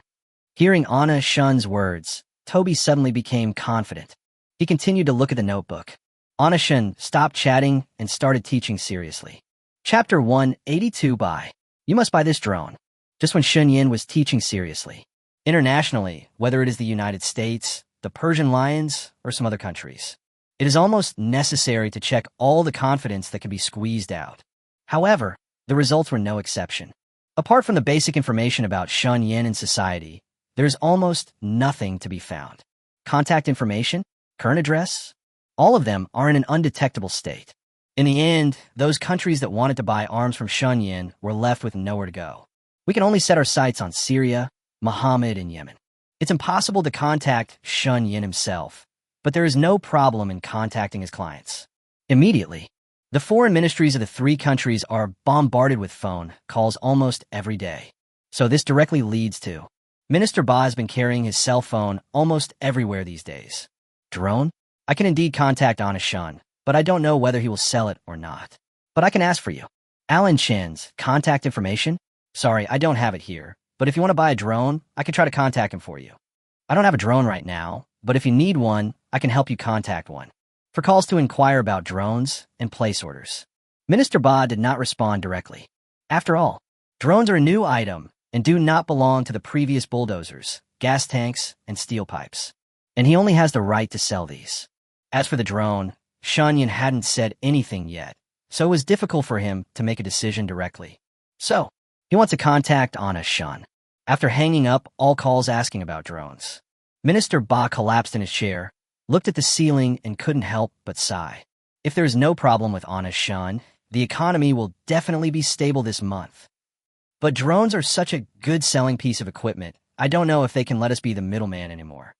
Hearing Anna Shun's words, Toby suddenly became confident. He continued to look at the notebook. Anna Shun stopped chatting and started teaching seriously. Chapter 182 by You must buy this drone. Just when Shun Yin was teaching seriously. Internationally, whether it is the United States, the Persian Lions, or some other countries, it is almost necessary to check all the confidence that can be squeezed out. However, the results were no exception. Apart from the basic information about Shun Yin and society, there is almost nothing to be found. Contact information, current address, all of them are in an undetectable state. In the end, those countries that wanted to buy arms from Shun Yin were left with nowhere to go. We can only set our sights on Syria, Muhammad, and Yemen. It's impossible to contact Shun Yin himself, but there is no problem in contacting his clients. Immediately, the foreign ministries of the 3 countries are bombarded with phone calls almost every day. So this directly leads to Minister Ba has been carrying his cell phone almost everywhere these days. Drone? I can indeed contact Honest Shun, but I don't know whether he will sell it or not. But I can ask for you. Alan Chen's contact information? Sorry, I don't have it here, but if you want to buy a drone, I can try to contact him for you. I don't have a drone right now, but if you need one, I can help you contact one. For calls to inquire about drones and place orders. Minister Ba did not respond directly. After all, drones are a new item and do not belong to the previous bulldozers, gas tanks, and steel pipes. And he only has the right to sell these. As for the drone, Shunyan hadn't said anything yet, so it was difficult for him to make a decision directly. So, he wants to contact Honest Shun. After hanging up all calls asking about drones, Minister Ba collapsed in his chair, looked at the ceiling, and couldn't help but sigh. If there is no problem with Honest Shun, the economy will definitely be stable this month. But drones are such a good selling piece of equipment, I don't know if they can let us be the middleman anymore.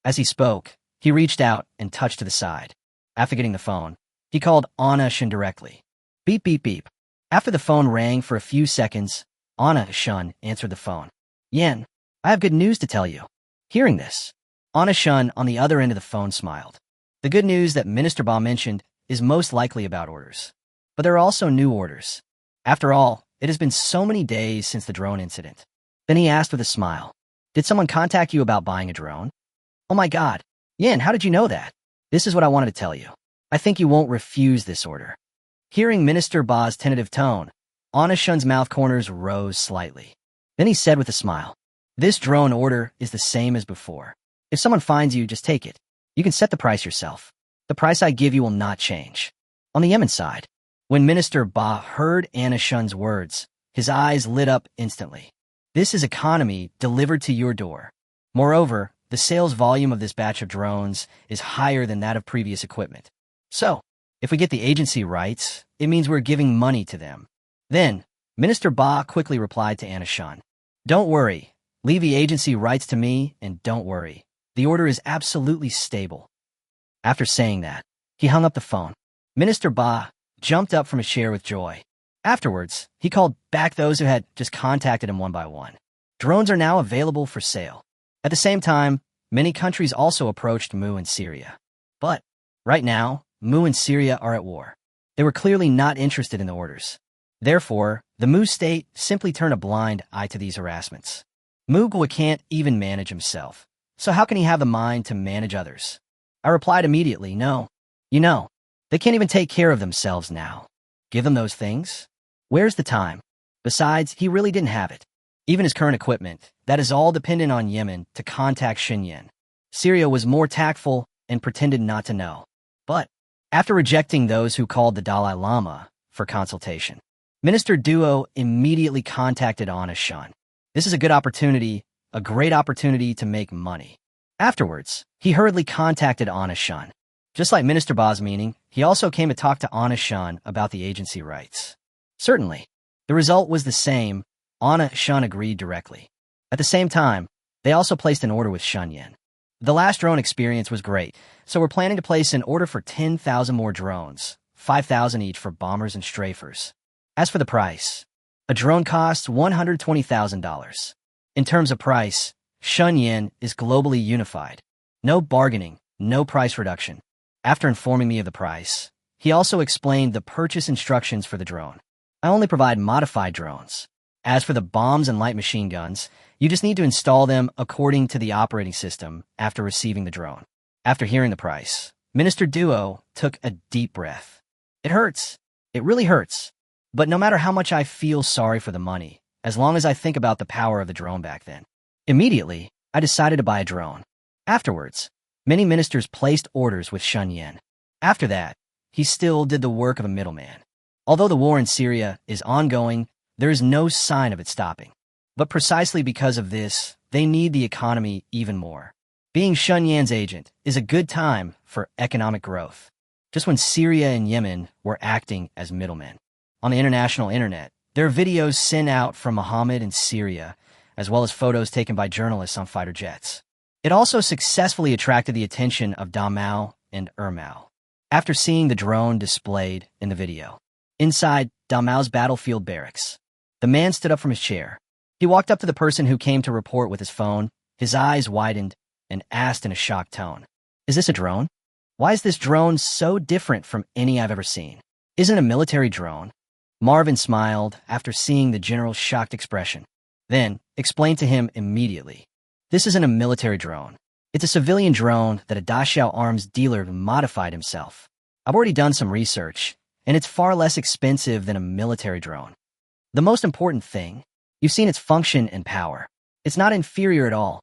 As he spoke, he reached out and touched to the side. After getting the phone, he called Honest Shun directly. Beep, beep, beep. After the phone rang for a few seconds, Honest Shun answered the phone. Yen, I have good news to tell you. Hearing this, Honest Shun on the other end of the phone smiled. The good news that Minister Ba mentioned is most likely about orders. But there are also new orders. After all, it has been so many days since the drone incident. Then he asked with a smile, Did someone contact you about buying a drone? Oh my god, Yen, how did you know that? This is what I wanted to tell you. I think you won't refuse this order. Hearing Minister Ba's tentative tone, Honest Shun's mouth corners rose slightly. Then he said with a smile, This drone order is the same as before. If someone finds you, just take it. You can set the price yourself. The price I give you will not change. On the Yemen side, when Minister Ba heard Honest Shun's words, his eyes lit up instantly. This is economy delivered to your door. Moreover, the sales volume of this batch of drones is higher than that of previous equipment. So, if we get the agency rights, it means we're giving money to them. Then, Minister Ba quickly replied to Honest Shun, Don't worry. Leave the agency rights to me, and don't worry. The order is absolutely stable. After saying that, he hung up the phone. Minister Ba jumped up from his chair with joy. Afterwards, he called back those who had just contacted him one by one. Drones are now available for sale. At the same time, many countries also approached Mu and Syria. But, right now, Mu and Syria are at war. They were clearly not interested in the orders. Therefore, the Mu state simply turned a blind eye to these harassments. Mu can't even manage himself. So how can he have the mind to manage others? I replied immediately, no. You know, they can't even take care of themselves now. Give them those things? Where's the time? Besides, he really didn't have it. Even his current equipment, that is all dependent on Yemen to contact Xinyan. Syria was more tactful and pretended not to know. But, after rejecting those who called the Dalai Lama for consultation, Minister Duo immediately contacted Honest Shun. This is a good opportunity, a great opportunity to make money. Afterwards, he hurriedly contacted Honest Shun. Just like Minister Ba's meeting, he also came to talk to Honest Shun about the agency rights. Certainly, the result was the same. Honest Shun agreed directly. At the same time, they also placed an order with Xinyan. The last drone experience was great, so we're planning to place an order for 10,000 more drones, 5,000 each for bombers and strafers. As for the price, a drone costs $120,000. In terms of price, Xinyan is globally unified. No bargaining, no price reduction. After informing me of the price, he also explained the purchase instructions for the drone. I only provide modified drones. As for the bombs and light machine guns, you just need to install them according to the operating system after receiving the drone. After hearing the price, Minister Duo took a deep breath. It hurts. It really hurts. But no matter how much I feel sorry for the money, as long as I think about the power of the drone back then. Immediately, I decided to buy a drone. Afterwards, many ministers placed orders with Xinyan. After that, he still did the work of a middleman. Although the war in Syria is ongoing, there is no sign of it stopping. But precisely because of this, they need the economy even more. Being Xinyan's agent is a good time for economic growth. Just when Syria and Yemen were acting as middlemen. On the international internet, there are videos sent out from Muhammad in Syria, as well as photos taken by journalists on fighter jets. It also successfully attracted the attention of Damao and Ermao. After seeing the drone displayed in the video, inside Damao's battlefield barracks, the man stood up from his chair. He walked up to the person who came to report with his phone. His eyes widened and asked in a shocked tone, "Is this a drone? Why is this drone so different from any I've ever seen? Isn't it a military drone?" Marvin smiled after seeing the general's shocked expression, then explained to him immediately. "This isn't a military drone. It's a civilian drone that a Dachau arms dealer modified himself. I've already done some research, and it's far less expensive than a military drone. The most important thing, you've seen its function and power. It's not inferior at all."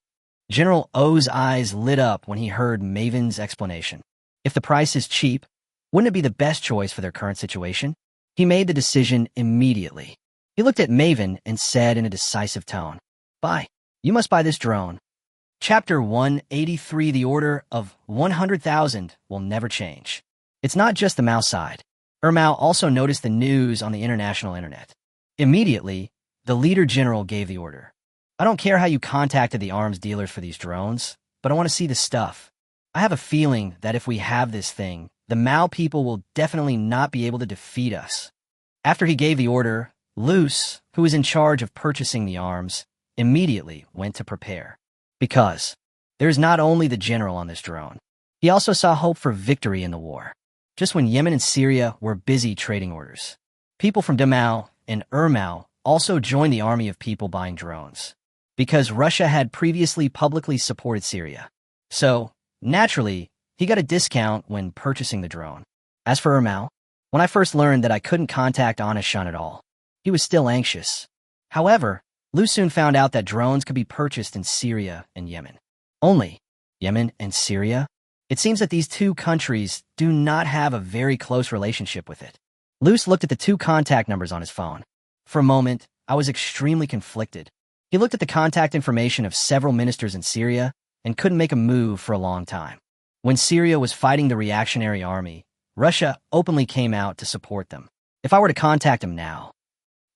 General O's eyes lit up when he heard Maven's explanation. If the price is cheap, wouldn't it be the best choice for their current situation? He made the decision immediately. He looked at Maven and said in a decisive tone, "Buy. You must buy this drone." Chapter 183, The Order of 100,000 will never change. It's not just the Mao side. Mao also noticed the news on the international internet. Immediately, the leader general gave the order. "I don't care how you contacted the arms dealers for these drones, but I want to see the stuff. I have a feeling that if we have this thing, the Mao people will definitely not be able to defeat us." After he gave the order, Luce, who was in charge of purchasing the arms, immediately went to prepare. Because there's not only the general on this drone, he also saw hope for victory in the war. Just when Yemen and Syria were busy trading orders, people from Damao and Mao also joined the army of people buying drones, because Russia had previously publicly supported Syria. So, naturally, he got a discount when purchasing the drone. As for Mao, when I first learned that I couldn't contact Anishan at all, he was still anxious. However, Lu soon found out that drones could be purchased in Syria and Yemen. Only Yemen and Syria? It seems that these two countries do not have a very close relationship with it. Luce looked at the two contact numbers on his phone. For a moment, I was extremely conflicted. He looked at the contact information of several ministers in Syria and couldn't make a move for a long time. When Syria was fighting the reactionary army, Russia openly came out to support them. If I were to contact him now,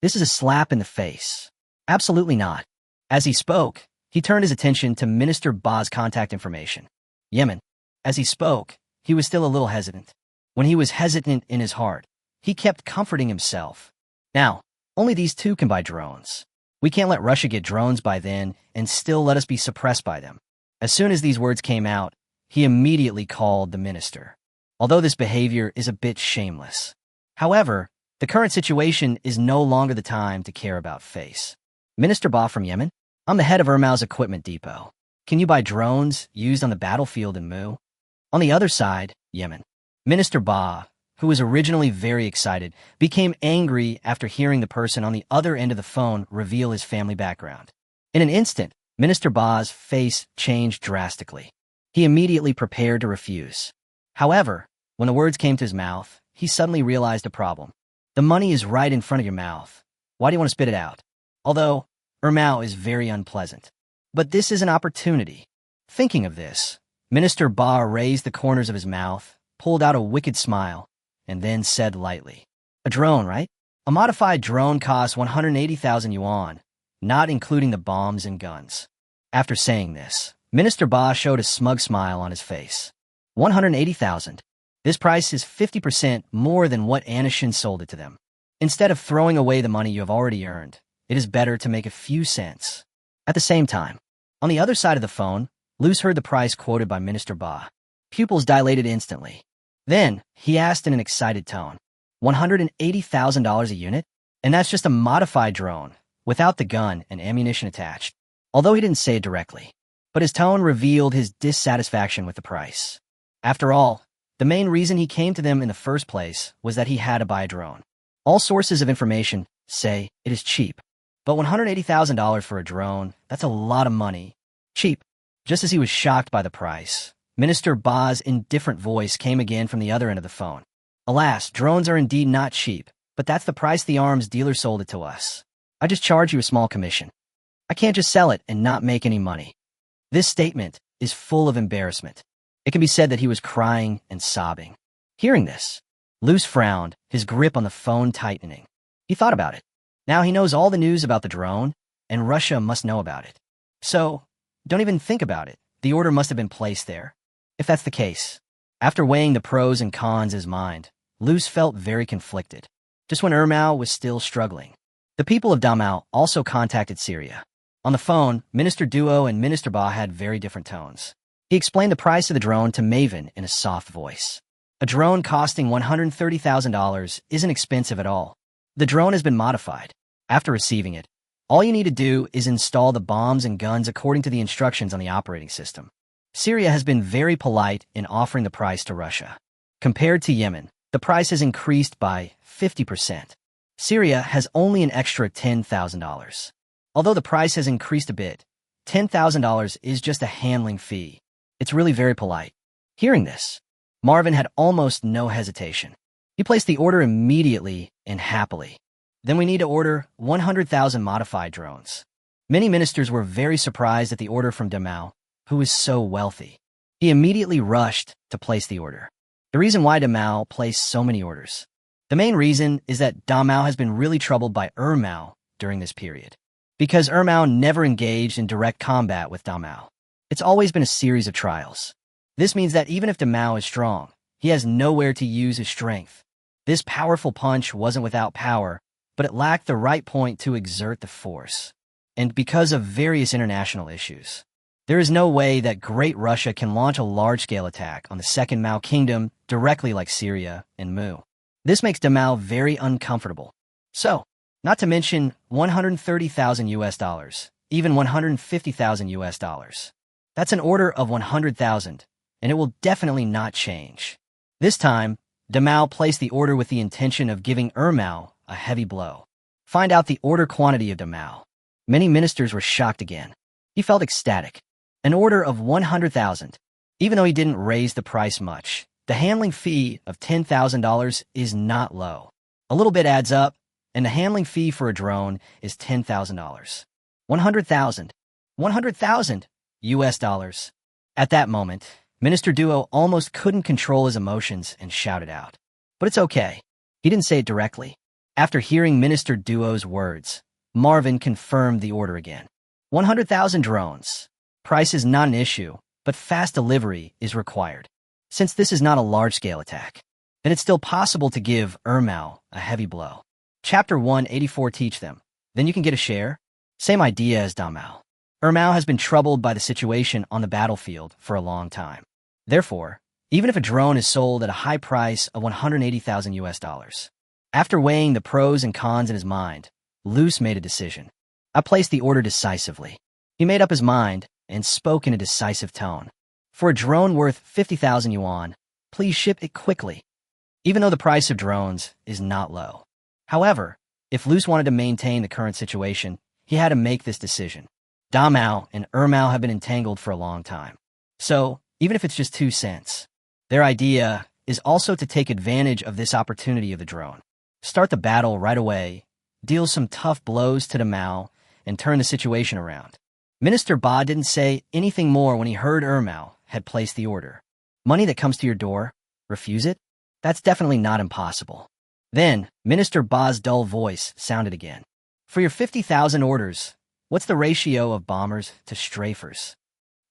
this is a slap in the face. Absolutely not. As he spoke, he turned his attention to Minister Ba's contact information. Yemen. As he spoke, he was still a little hesitant. When he was hesitant in his heart, he kept comforting himself. Now, only these two can buy drones. We can't let Russia get drones by then and still let us be suppressed by them. As soon as these words came out, he immediately called the minister. Although this behavior is a bit shameless. However, the current situation is no longer the time to care about face. "Minister Ba from Yemen, I'm the head of Mao's equipment depot. Can you buy drones used on the battlefield in Mu?" On the other side, Yemen. Minister Ba, who was originally very excited, became angry after hearing the person on the other end of the phone reveal his family background. In an instant, Minister Ba's face changed drastically. He immediately prepared to refuse. However, when the words came to his mouth, he suddenly realized a problem. The money is right in front of your mouth. Why do you want to spit it out? Although, Mao is very unpleasant. But this is an opportunity. Thinking of this, Minister Ba raised the corners of his mouth, pulled out a wicked smile, and then said lightly, "A drone, right? A modified drone costs 180,000 yuan, not including the bombs and guns." After saying this, Minister Ba showed a smug smile on his face. 180,000. This price is 50% more than what Anishin sold it to them. Instead of throwing away the money you have already earned, it is better to make a few cents. At the same time, on the other side of the phone, Luce heard the price quoted by Minister Ba. Pupils dilated instantly. Then, he asked in an excited tone, $180,000 a unit? And that's just a modified drone, without the gun and ammunition attached. Although he didn't say it directly, but his tone revealed his dissatisfaction with the price. After all, the main reason he came to them in the first place was that he had to buy a drone. All sources of information say it is cheap, but $180,000 for a drone, that's a lot of money. Cheap. Just as he was shocked by the price, Minister Ba's indifferent voice came again from the other end of the phone. "Alas, drones are indeed not cheap, but that's the price the arms dealer sold it to us. I just charge you a small commission. I can't just sell it and not make any money." This statement is full of embarrassment. It can be said that he was crying and sobbing. Hearing this, Luce frowned, his grip on the phone tightening. He thought about it. Now he knows all the news about the drone, and Russia must know about it. So, don't even think about it. The order must have been placed there. If that's the case. After weighing the pros and cons in his mind, Luce felt very conflicted. Just when Mao was still struggling. The people of Damao also contacted Syria. On the phone, Minister Duo and Minister Ba had very different tones. He explained the price of the drone to Maven in a soft voice. A drone costing $130,000 isn't expensive at all. The drone has been modified. After receiving it, all you need to do is install the bombs and guns according to the instructions on the operating system. Syria has been very polite in offering the price to Russia. Compared to Yemen, the price has increased by 50%. Syria has only an extra $10,000. Although the price has increased a bit, $10,000 is just a handling fee. It's really very polite. Hearing this, Marvin had almost no hesitation. He placed the order immediately and happily. Then we need to order 100,000 modified drones. Many ministers were very surprised at the order from Damao, who is so wealthy. He immediately rushed to place the order. The reason why Damao placed so many orders. The main reason is that Damao has been really troubled by Mao during this period. Because Mao never engaged in direct combat with Damao. It's always been a series of trials. This means that even if Damao is strong, he has nowhere to use his strength. This powerful punch wasn't without power, but it lacked the right point to exert the force. And because of various international issues, there is no way that Great Russia can launch a large-scale attack on the Second Mao Kingdom directly like Syria and Mu. This makes Damao very uncomfortable. So, not to mention 130,000 US dollars, even 150,000 US dollars. That's an order of 100,000, and it will definitely not change. This time, Damao placed the order with the intention of giving Mao a heavy blow. Find out the order quantity of Damao. Many ministers were shocked again. He felt ecstatic. An order of 100,000. Even though he didn't raise the price much, the handling fee of $10,000 is not low. A little bit adds up, and the handling fee for a drone is $10,000. 100,000. 100,000 US dollars. At that moment, Minister Duo almost couldn't control his emotions and shouted out. But it's okay. He didn't say it directly. After hearing Minister Duo's words, Marvin confirmed the order again. 100,000 drones. Price is not an issue, but fast delivery is required. Since this is not a large-scale attack, then it's still possible to give Mao a heavy blow. Chapter 184 Teach them. Then you can get a share. Same idea as Damao. Mao has been troubled by the situation on the battlefield for a long time. Therefore, even if a drone is sold at a high price of 180,000 US dollars, after weighing the pros and cons in his mind, Luce made a decision. I placed the order decisively. He made up his mind and spoke in a decisive tone. For a drone worth 50,000 yuan, please ship it quickly. Even though the price of drones is not low. However, if Luce wanted to maintain the current situation, he had to make this decision. Damao and Mao have been entangled for a long time. So, even if it's just 2 cents, their idea is also to take advantage of this opportunity of the drone. Start the battle right away, deal some tough blows to Damao, and turn the situation around. Minister Ba didn't say anything more when he heard Mao had placed the order. Money that comes to your door, refuse it? That's definitely not impossible. Then, Minister Ba's dull voice sounded again. For your 50,000 orders, what's the ratio of bombers to strafers?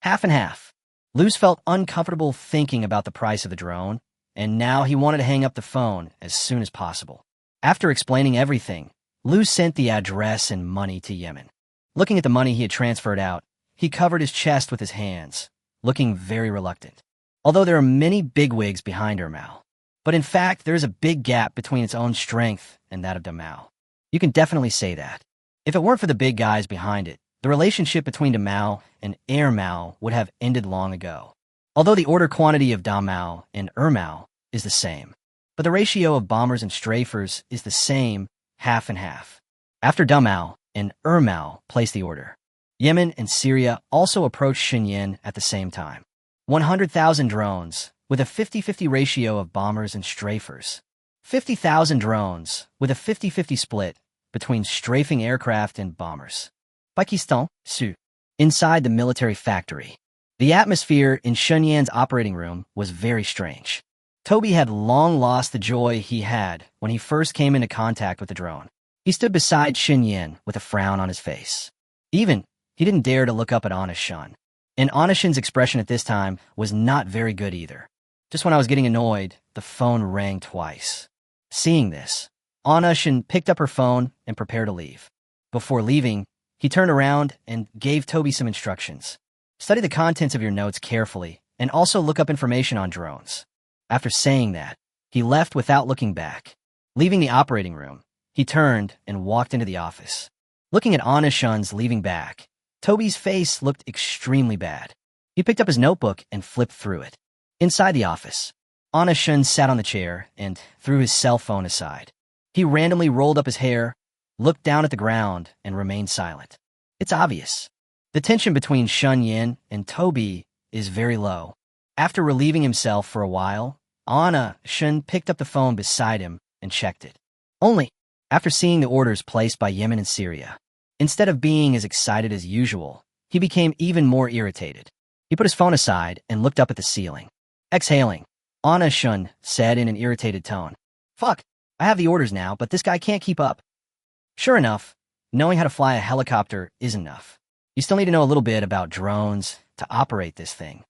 Half and half. Luce felt uncomfortable thinking about the price of the drone, and now he wanted to hang up the phone as soon as possible. After explaining everything, Luce sent the address and money to Yemen. Looking at the money he had transferred out, he covered his chest with his hands, looking very reluctant. Although there are many bigwigs behind Mao, but in fact there is a big gap between its own strength and that of Damao. You can definitely say that. If it weren't for the big guys behind it, the relationship between Damao and Mao would have ended long ago. Although the order quantity of Damao and Mao is the same, but the ratio of bombers and strafers is the same, half and half. After Damao and Mao placed the order, Yemen and Syria also approached Xinjiang at the same time. 100,000 drones with a 50-50 ratio of bombers and strafers. 50,000 drones with a 50-50 split between strafing aircraft and bombers. Pakistan, Su. Inside the military factory. The atmosphere in Xinjiang's operating room was very strange. Toby had long lost the joy he had when he first came into contact with the drone. He stood beside Xinjiang with a frown on his face. He didn't dare to look up at Anishan. And Anishan's expression at this time was not very good either. Just when I was getting annoyed, the phone rang twice. Seeing this, Anna-shun picked up her phone and prepared to leave. Before leaving, he turned around and gave Toby some instructions. Study the contents of your notes carefully and also look up information on drones. After saying that, he left without looking back. Leaving the operating room, he turned and walked into the office. Looking at Anna-shun's leaving back, Toby's face looked extremely bad. He picked up his notebook and flipped through it. Inside the office, Anna-shun sat on the chair and threw his cell phone aside. He randomly rolled up his hair, looked down at the ground, and remained silent. It's obvious. The tension between Shun Yin and Toby is very low. After relieving himself for a while, Anna-shun picked up the phone beside him and checked it. Only after seeing the orders placed by Yemen and Syria. Instead of being as excited as usual, he became even more irritated. He put his phone aside and looked up at the ceiling. Exhaling, Anna-shun said in an irritated tone, "Fuck, I have the orders now, but this guy can't keep up." Sure enough, knowing how to fly a helicopter isn't enough. You still need to know a little bit about drones to operate this thing.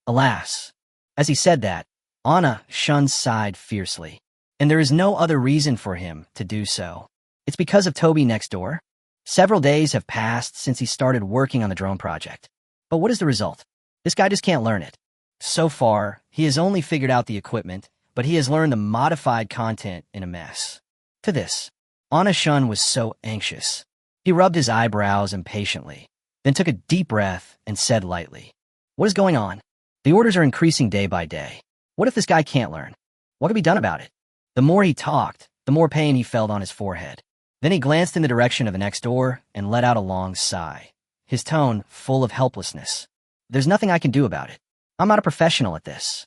Alas, as he said that, Anna-shun sighed fiercely. And there is no other reason for him to do so. It's because of Toby next door. Several days have passed since he started working on the drone project. But what is the result? This guy just can't learn it. So far, he has only figured out the equipment, but he has learned the modified content in a mess. To this, Anna-shun was so anxious. He rubbed his eyebrows impatiently, then took a deep breath and said lightly, "What is going on? The orders are increasing day by day. What if this guy can't learn? What can be done about it?" The more he talked, the more pain he felt on his forehead. Then he glanced in the direction of the next door and let out a long sigh, his tone full of helplessness. "There's nothing I can do about it. I'm not a professional at this.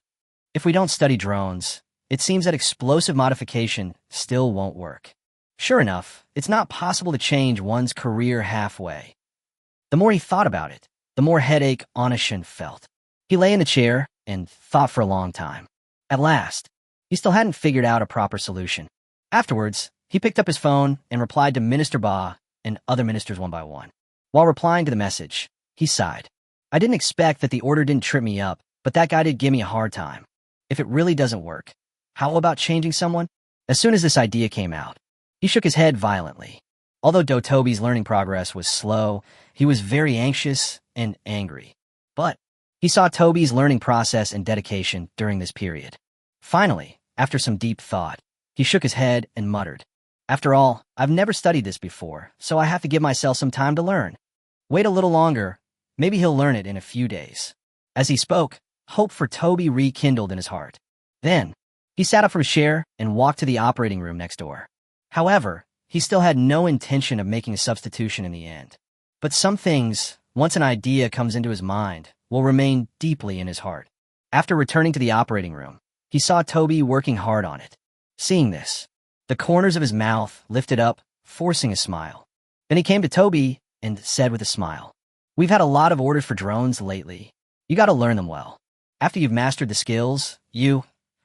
If we don't study drones, it seems that explosive modification still won't work." Sure enough, it's not possible to change one's career halfway. The more he thought about it, the more headache Anna-shun felt. He lay in the chair and thought for a long time. At last, he still hadn't figured out a proper solution. Afterwards, he picked up his phone and replied to Minister Ba and other ministers one by one. While replying to the message, he sighed. "I didn't expect that the order didn't trip me up, but that guy did give me a hard time. If it really doesn't work, how about changing someone?" As soon as this idea came out, he shook his head violently. Although Toby's learning progress was slow, he was very anxious and angry. But he saw Toby's learning process and dedication during this period. Finally, after some deep thought, he shook his head and muttered, "After all, I've never studied this before, so I have to give myself some time to learn. Wait a little longer, maybe he'll learn it in a few days." As he spoke, hope for Toby rekindled in his heart. Then, he sat up from his chair and walked to the operating room next door. However, he still had no intention of making a substitution in the end. But some things, once an idea comes into his mind, will remain deeply in his heart. After returning to the operating room, he saw Toby working hard on it. Seeing this, the corners of his mouth lifted up, forcing a smile. Then he came to Toby and said with a smile, "We've had a lot of orders for drones lately. You gotta learn them well. After you've mastered the skills, you,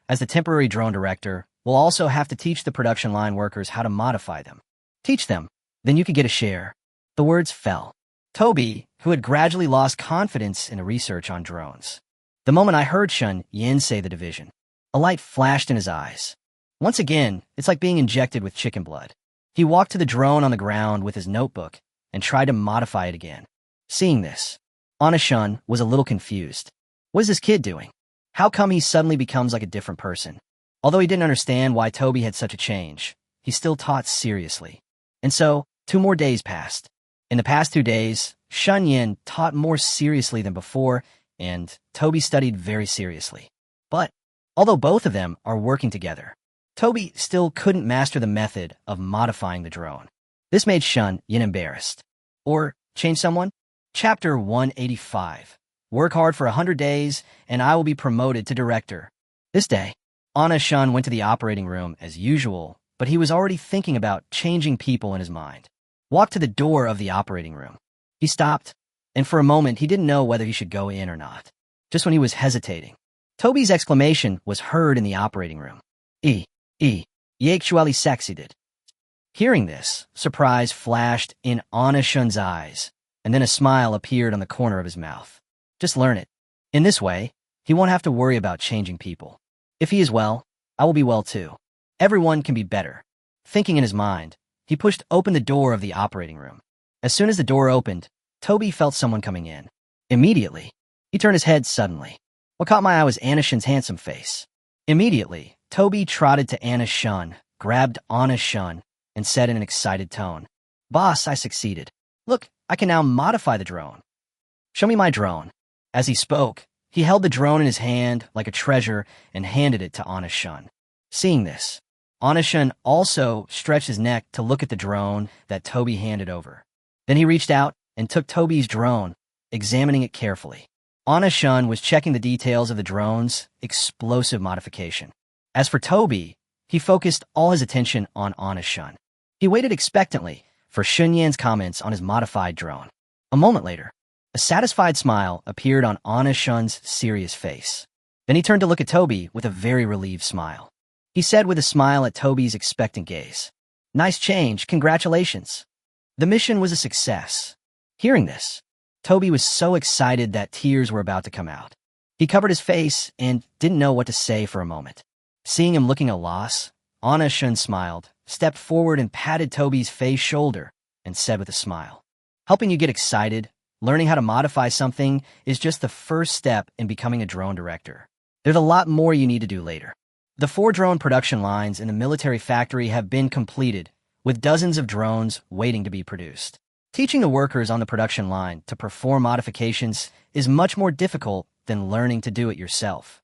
as the temporary drone director, will also have to teach the production line workers how to modify them. Teach them, then you could get a share." The words fell. Toby, who had gradually lost confidence in the research on drones. The moment I heard Shun Yin say the division, a light flashed in his eyes. Once again, it's like being injected with chicken blood. He walked to the drone on the ground with his notebook and tried to modify it again. Seeing this, Anna-shun was a little confused. What is this kid doing? How come he suddenly becomes like a different person? Although he didn't understand why Toby had such a change, he still taught seriously. And so, 2 more days passed. In the past 2 days, Shun Yin taught more seriously than before, and Toby studied very seriously. But, although both of them are working together, Toby still couldn't master the method of modifying the drone. This made Shun Yin embarrassed. Or, change someone? Chapter 185. Work hard for 100 days, and I will be promoted to director. This day, Anna-shun went to the operating room as usual, but he was already thinking about changing people in his mind. Walked to the door of the operating room. He stopped, and for a moment he didn't know whether he should go in or not. Just when he was hesitating, Toby's exclamation was heard in the operating room. You actually succeeded." Hearing this, surprise flashed in Anna-shun's eyes, and then a smile appeared on the corner of his mouth. Just learn it. In this way, he won't have to worry about changing people. If he is well, I will be well too. Everyone can be better. Thinking in his mind, he pushed open the door of the operating room. As soon as the door opened, Toby felt someone coming in. Immediately, he turned his head suddenly. What caught my eye was Anna Shun's handsome face. Immediately, Toby trotted to Anna Shun, grabbed Anna Shun, and said in an excited tone, "Boss, I succeeded. Look, I can now modify the drone. Show me my drone." As he spoke, he held the drone in his hand like a treasure and handed it to Anna Shun. Seeing this, Anna Shun also stretched his neck to look at the drone that Toby handed over. Then he reached out and took Toby's drone, examining it carefully. Anna Shun was checking the details of the drone's explosive modification. As for Toby, he focused all his attention on Anna Shun. He waited expectantly for Shunyan's comments on his modified drone. A moment later, a satisfied smile appeared on Anna Shun's serious face. Then he turned to look at Toby with a very relieved smile. He said with a smile at Toby's expectant gaze, "Nice change, congratulations." The mission was a success. Hearing this, Toby was so excited that tears were about to come out. He covered his face and didn't know what to say for a moment. Seeing him looking at a loss, Anna Shun smiled, stepped forward and patted Toby's face shoulder, and said with a smile, "Helping you get excited, learning how to modify something is just the first step in becoming a drone director. There's a lot more you need to do later." The 4 drone production lines in the military factory have been completed, with dozens of drones waiting to be produced. Teaching the workers on the production line to perform modifications is much more difficult than learning to do it yourself.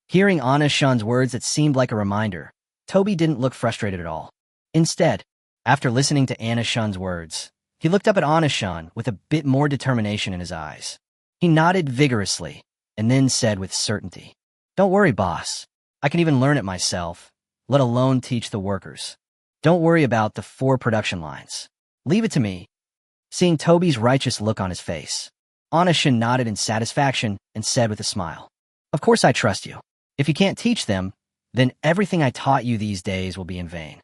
Hearing Anna Shun's words that seemed like a reminder, Toby didn't look frustrated at all. Instead, after listening to Anna Shun's words, he looked up at Anna Shun with a bit more determination in his eyes. He nodded vigorously and then said with certainty, "Don't worry, boss. I can even learn it myself, let alone teach the workers. Don't worry about the 4 production lines. Leave it to me." Seeing Toby's righteous look on his face, Anna Shun nodded in satisfaction and said with a smile, "Of course I trust you. If you can't teach them, then everything I taught you these days will be in vain.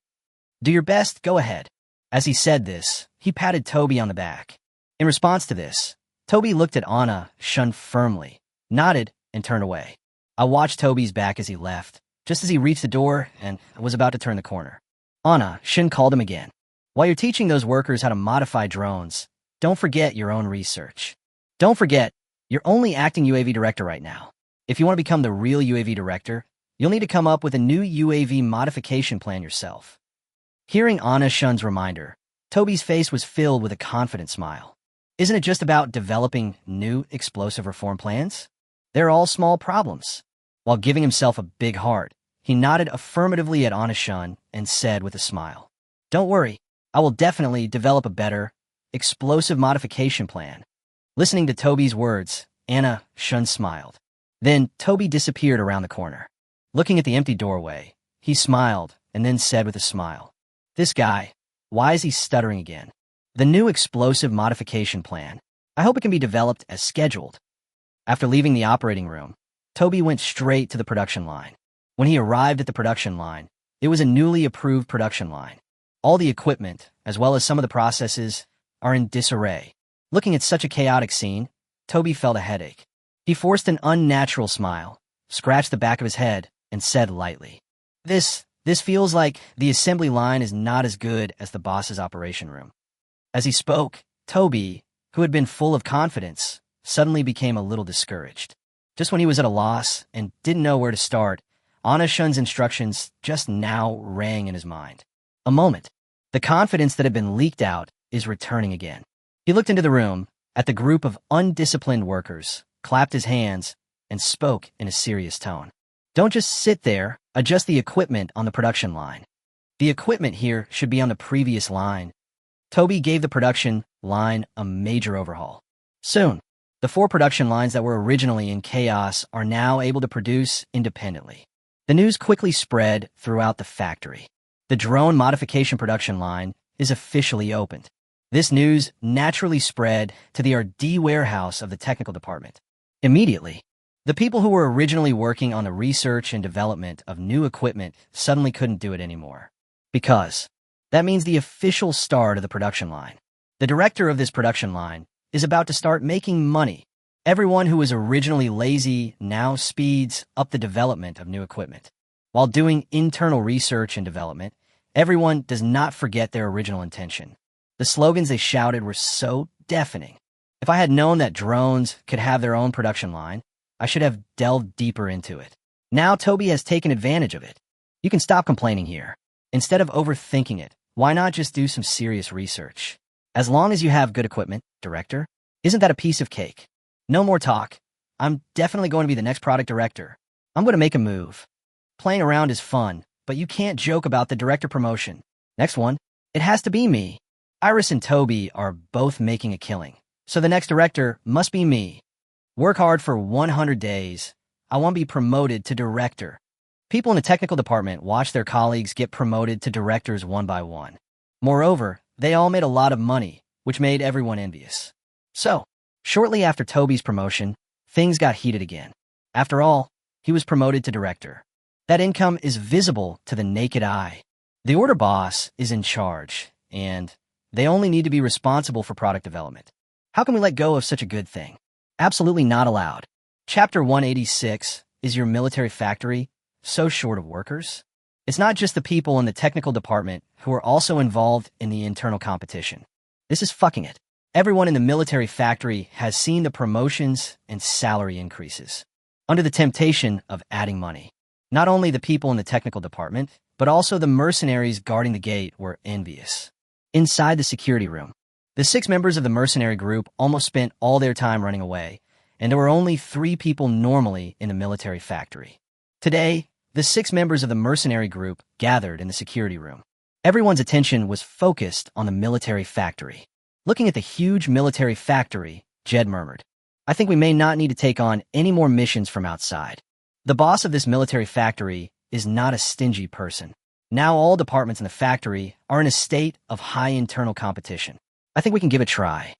Do your best, go ahead." As he said this, he patted Toby on the back. In response to this, Toby looked at Anna Shun firmly, nodded, and turned away. I watched Toby's back as he left, just as he reached the door and was about to turn the corner. Anna Shun called him again. "While you're teaching those workers how to modify drones, don't forget your own research. Don't forget, you're only acting UAV director right now. If you want to become the real UAV director, you'll need to come up with a new UAV modification plan yourself." Hearing Anna Shun's reminder, Toby's face was filled with a confident smile. Isn't it just about developing new explosive reform plans? They're all small problems. While giving himself a big heart, he nodded affirmatively at Anna Shun and said with a smile, "Don't worry, I will definitely develop a better, explosive modification plan." Listening to Toby's words, Anna Shun smiled. Then Toby disappeared around the corner. Looking at the empty doorway, he smiled and then said with a smile, "This guy, why is he stuttering again? The new explosive modification plan. I hope it can be developed as scheduled." After leaving the operating room, Toby went straight to the production line. When he arrived at the production line, it was a newly approved production line. All the equipment, as well as some of the processes, are in disarray. Looking at such a chaotic scene, Toby felt a headache. He forced an unnatural smile, scratched the back of his head, and said lightly, This feels like the assembly line is not as good as the boss's operation room." As he spoke, Toby, who had been full of confidence, suddenly became a little discouraged. Just when he was at a loss and didn't know where to start, Anna Shun's instructions just now rang in his mind. A moment. The confidence that had been leaked out is returning again. He looked into the room, at the group of undisciplined workers, clapped his hands, and spoke in a serious tone. "Don't just sit there, adjust the equipment on the production line. The equipment here should be on the previous line." Toby gave the production line a major overhaul. Soon, the 4 production lines that were originally in chaos are now able to produce independently. The news quickly spread throughout the factory. The drone modification production line is officially opened. This news naturally spread to the R&D warehouse of the technical department. Immediately, the people who were originally working on the research and development of new equipment suddenly couldn't do it anymore. Because that means the official start of the production line. The director of this production line is about to start making money. Everyone who was originally lazy now speeds up the development of new equipment. While doing internal research and development, Everyone does not forget their original intention. The slogans they shouted were so deafening. If I had known that drones could have their own production line, I should have delved deeper into it. Now Toby has taken advantage of it. You can stop complaining here. Instead of overthinking it, why not just do some serious research? As long as you have good equipment, director, isn't that a piece of cake? No more talk. I'm definitely going to be the next product director. I'm going to make a move. Playing around is fun, but you can't joke about the director promotion. Next one, it has to be me. Iris and Toby are both making a killing, so the next director must be me. Work hard for 100 days. I want to be promoted to director. People in the technical department watch their colleagues get promoted to directors one by one. Moreover, they all made a lot of money, which made everyone envious. So, shortly after Toby's promotion, things got heated again. After all, he was promoted to director. That income is visible to the naked eye. The order boss is in charge, and they only need to be responsible for product development. How can we let go of such a good thing? Absolutely not allowed. Chapter 186, is your military factory so short of workers? It's not just the people in the technical department who are also involved in the internal competition. This is fucking it. Everyone in the military factory has seen the promotions and salary increases, under the temptation of adding money. Not only the people in the technical department, but also the mercenaries guarding the gate were envious. Inside the security room, the 6 members of the mercenary group almost spent all their time running away, and there were only 3 people normally in the military factory. Today, the 6 members of the mercenary group gathered in the security room. Everyone's attention was focused on the military factory. Looking at the huge military factory, Jed murmured, I think we may not need to take on any more missions from outside. The boss of this military factory is not a stingy person. Now all departments in the factory are in a state of high internal competition. I think we can give it a try.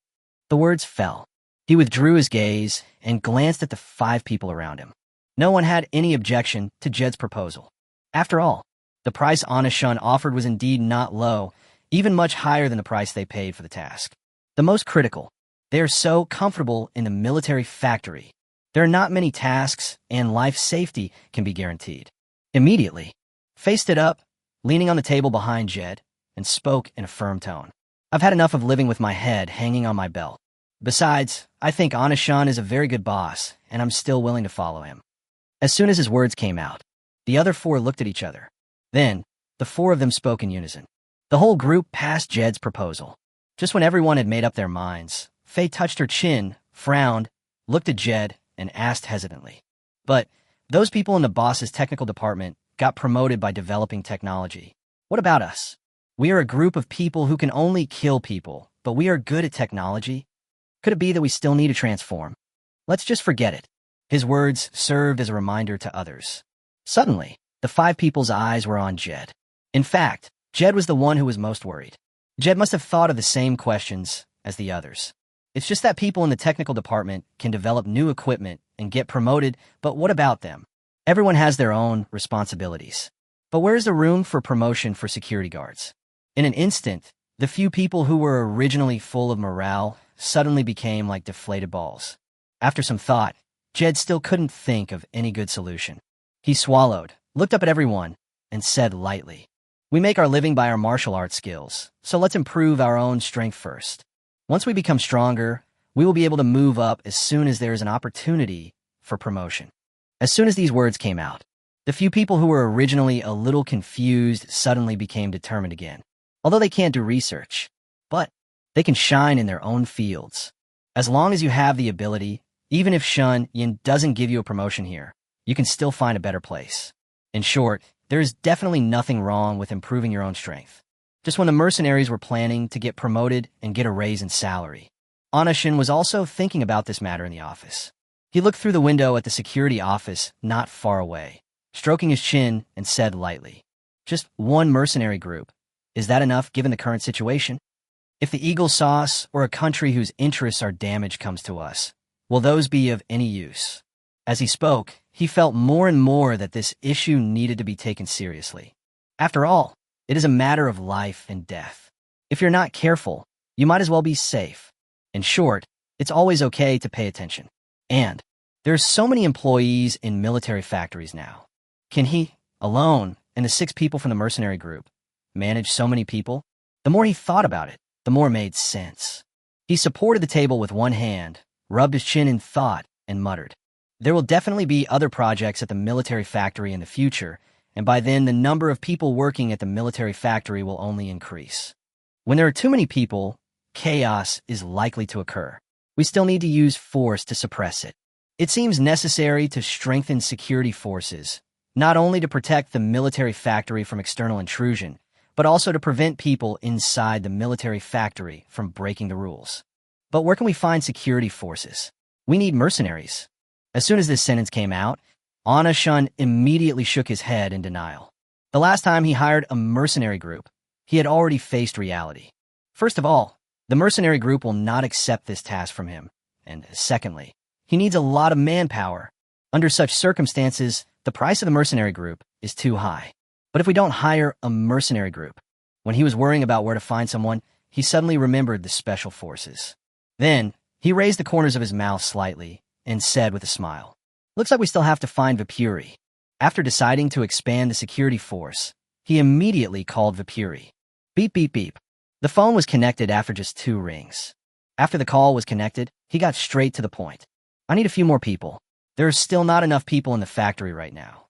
The words fell. He withdrew his gaze and glanced at the 5 people around him. No one had any objection to Jed's proposal. After all, the price Anishun offered was indeed not low, even much higher than the price they paid for the task. The most critical, they are so comfortable in the military factory. There are not many tasks, and life safety can be guaranteed. Immediately, faced it up, leaning on the table behind Jed, and spoke in a firm tone. I've had enough of living with my head hanging on my belt. Besides, I think Anishun is a very good boss, and I'm still willing to follow him. As soon as his words came out, the other 4 looked at each other. Then, the 4 of them spoke in unison. The whole group passed Jed's proposal. Just when everyone had made up their minds, Faye touched her chin, frowned, looked at Jed, and asked hesitantly. But those people in the boss's technical department got promoted by developing technology. What about us? We are a group of people who can only kill people, but we are good at technology. Could it be that we still need to transform? Let's just forget it. His words served as a reminder to others. Suddenly, the 5 people's eyes were on Jed. In fact, Jed was the one who was most worried. Jed must have thought of the same questions as the others. It's just that people in the technical department can develop new equipment and get promoted, but what about them? Everyone has their own responsibilities. But where's the room for promotion for security guards? In an instant, the few people who were originally full of morale suddenly became like deflated balls. After some thought, Jed still couldn't think of any good solution. He swallowed, looked up at everyone, and said lightly, We make our living by our martial arts skills, so let's improve our own strength first. Once we become stronger, we will be able to move up as soon as there is an opportunity for promotion. As soon as these words came out, the few people who were originally a little confused suddenly became determined again. Although they can't do research, but they can shine in their own fields. As long as you have the ability, even if Shun Yin doesn't give you a promotion here, you can still find a better place. In short, there is definitely nothing wrong with improving your own strength. Just when the mercenaries were planning to get promoted and get a raise in salary, Anishun was also thinking about this matter in the office. He looked through the window at the security office not far away, stroking his chin, and said lightly, Just one mercenary group. Is that enough given the current situation? If the Eagle Sauce or a country whose interests are damaged comes to us, will those be of any use? As he spoke, he felt more and more that this issue needed to be taken seriously. After all, it is a matter of life and death. If you're not careful, you might as well be safe. In short, it's always okay to pay attention. And there's so many employees in military factories now. Can he, alone, and the 6 people from the mercenary group, manage so many people? The more he thought about it, the more it made sense. He supported the table with one hand, rubbed his chin in thought, and muttered, "There will definitely be other projects at the military factory in the future, and by then the number of people working at the military factory will only increase. When there are too many people, chaos is likely to occur. We still need to use force to suppress it. It seems necessary to strengthen security forces, not only to protect the military factory from external intrusion, but also to prevent people inside the military factory from breaking the rules. But where can we find security forces? We need mercenaries." As soon as this sentence came out, Anna-shun immediately shook his head in denial. The last time he hired a mercenary group, he had already faced reality. First of all, the mercenary group will not accept this task from him, and secondly, he needs a lot of manpower. Under such circumstances, the price of the mercenary group is too high. But if we don't hire a mercenary group? When he was worrying about where to find someone, he suddenly remembered the special forces. Then, he raised the corners of his mouth slightly and said with a smile, "Looks like we still have to find Vipuri." After deciding to expand the security force, he immediately called Vipuri. Beep, beep, beep. The phone was connected after just 2 rings. After the call was connected, he got straight to the point. "I need a few more people. There are still not enough people in the factory right now."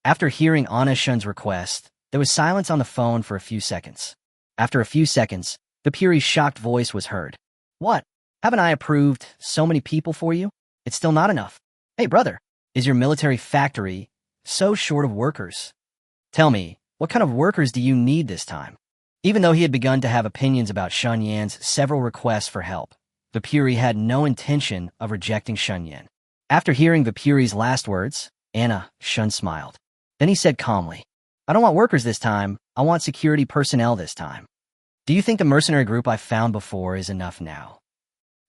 After hearing Anna-shun's request, there was silence on the phone for a few seconds. After a few seconds, Vipuri's shocked voice was heard. "What? Haven't I approved so many people for you? It's still not enough. Hey, brother, is your military factory so short of workers? Tell me, what kind of workers do you need this time?" Even though he had begun to have opinions about Shun Yan's several requests for help, Vipuri had no intention of rejecting Shun Yan. After hearing Vipuri's last words, Anna-shun smiled. Then he said calmly, "I don't want workers this time, I want security personnel this time. Do you think the mercenary group I found before is enough now?"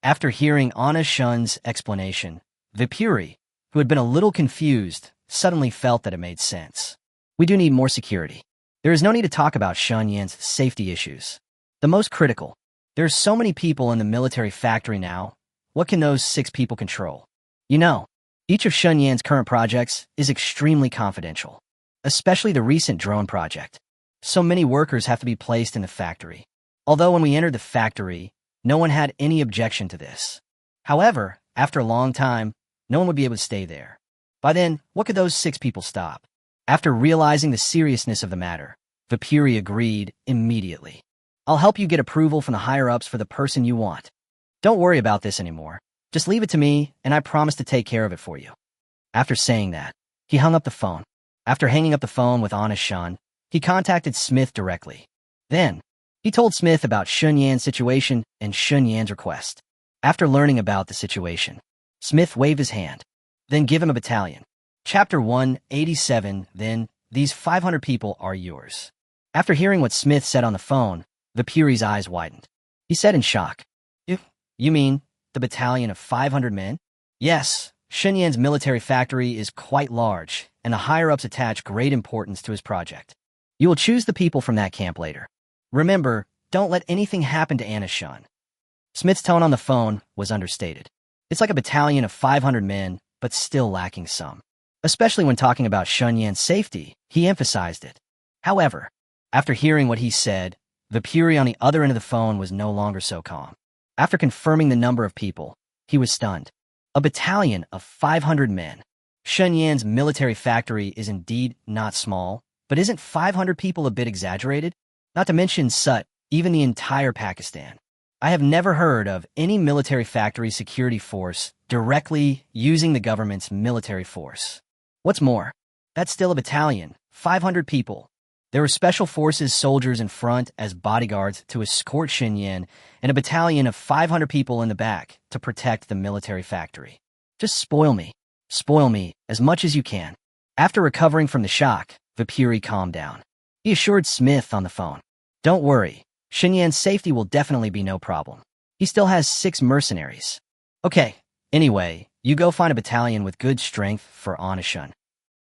After hearing Anna-shun's explanation, Vipuri, who had been a little confused, suddenly felt that it made sense. "We do need more security. There is no need to talk about Shun Yan's safety issues. The most critical, there are so many people in the military factory now, what can those 6 people control? You know, each of Shun Yan's current projects is extremely confidential, especially the recent drone project. So many workers have to be placed in the factory. Although when we entered the factory, no one had any objection to this. However, after a long time, no one would be able to stay there. By then, what could those 6 people stop?" After realizing the seriousness of the matter, Vipuri agreed immediately. "I'll help you get approval from the higher-ups for the person you want. Don't worry about this anymore. Just leave it to me, and I promise to take care of it for you." After saying that, he hung up the phone. After hanging up the phone with Anna-shun, he contacted Smith directly. Then, he told Smith about Shun Yan's situation and Shun Yan's request. After learning about the situation, Smith waved his hand. "Then give him a battalion. Chapter 187, then, these 500 people are yours." After hearing what Smith said on the phone, Vipuri's eyes widened. He said in shock, You mean the battalion of 500 men?" "Yes, Shun Yan's military factory is quite large, and the higher-ups attach great importance to his project. You will choose the people from that camp later. Remember, don't let anything happen to Anna-shun." Smith's tone on the phone was understated. It's like a battalion of 500 men, but still lacking some. Especially when talking about Shun Yan's safety, he emphasized it. However, after hearing what he said, Vipuri on the other end of the phone was no longer so calm. After confirming the number of people, he was stunned. A battalion of 500 men. Shun Yan's military factory is indeed not small, but isn't 500 people a bit exaggerated? Not to mention Sut, even the entire Pakistan. I have never heard of any military factory security force directly using the government's military force. What's more, that's still a battalion, 500 people. There were special forces soldiers in front as bodyguards to escort Shun Yan, and a battalion of 500 people in the back to protect the military factory. Just spoil me as much as you can. After recovering from the shock, Vipuri calmed down. He assured Smith on the phone, "Don't worry, Shun Yan's safety will definitely be no problem. He still has 6 mercenaries. Okay, anyway, you go find a battalion with good strength for Anna-shun."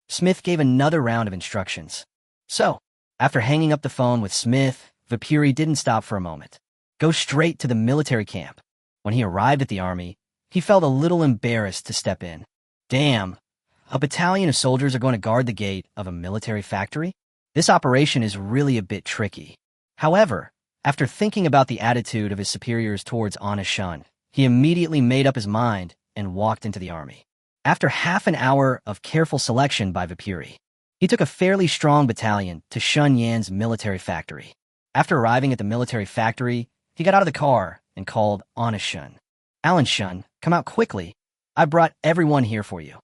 Smith gave another round of instructions. So, after hanging up the phone with Smith, Vipuri didn't stop for a moment. Go straight to the military camp. When he arrived at the army, he felt a little embarrassed to step in. Damn, a battalion of soldiers are going to guard the gate of a military factory? This operation is really a bit tricky. However, after thinking about the attitude of his superiors towards Anna Shun, he immediately made up his mind and walked into the army. After half an hour of careful selection by Vipuri, he took a fairly strong battalion to Shun Yan's military factory. After arriving at the military factory, he got out of the car and called Anna Shun. "Alan Shun, come out quickly. I brought everyone here for you."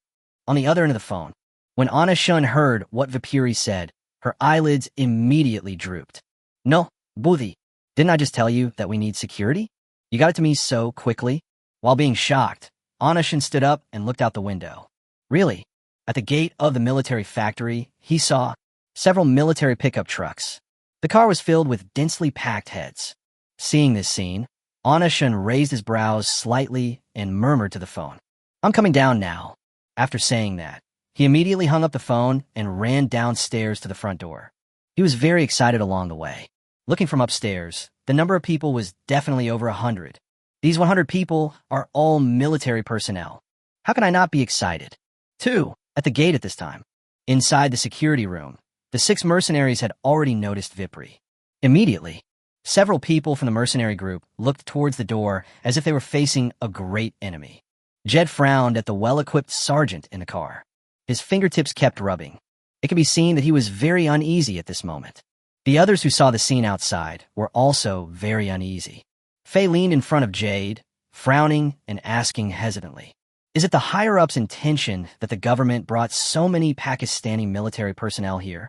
On the other end of the phone, when Anna Shun heard what Vipuri said, her eyelids immediately drooped. "No, Budhi, didn't I just tell you that we need security? You got it to me so quickly?" While being shocked, Anna Shun stood up and looked out the window. Really? At the gate of the military factory, he saw several military pickup trucks. The car was filled with densely packed heads. Seeing this scene, Anna Shun raised his brows slightly and murmured to the phone, "I'm coming down now." After saying that, he immediately hung up the phone and ran downstairs to the front door. He was very excited along the way. Looking from upstairs, the number of people was definitely over 100. These 100 people are all military personnel. How can I not be excited? 2. At the gate at this time. Inside the security room, the 6 mercenaries had already noticed Vipuri. Immediately, several people from the mercenary group looked towards the door as if they were facing a great enemy. Jed frowned at the well-equipped sergeant in the car. His fingertips kept rubbing. It could be seen that he was very uneasy at this moment. The others who saw the scene outside were also very uneasy. Faye leaned in front of Jade, frowning and asking hesitantly, "Is it the higher-ups' intention that the government brought so many Pakistani military personnel here?"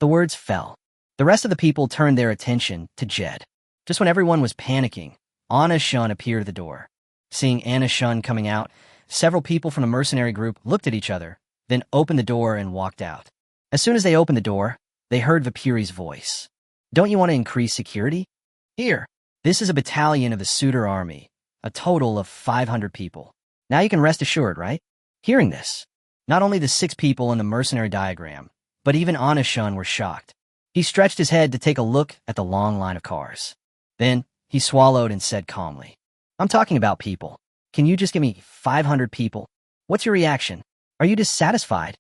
The words fell. The rest of the people turned their attention to Jed. Just when everyone was panicking, Anna Shun appeared at the door. Seeing Anna Shun coming out, several people from the mercenary group looked at each other, then opened the door and walked out. As soon as they opened the door, they heard Vipuri's voice. "Don't you want to increase security? Here, this is a battalion of the Suitor army, a total of 500 people. Now you can rest assured, right?" Hearing this, not only the 6 people in the mercenary diagram, but even Anna Shun were shocked. He stretched his head to take a look at the long line of cars. Then he swallowed and said calmly, "I'm talking about people. Can you just give me 500 people? What's your reaction? Are you dissatisfied?"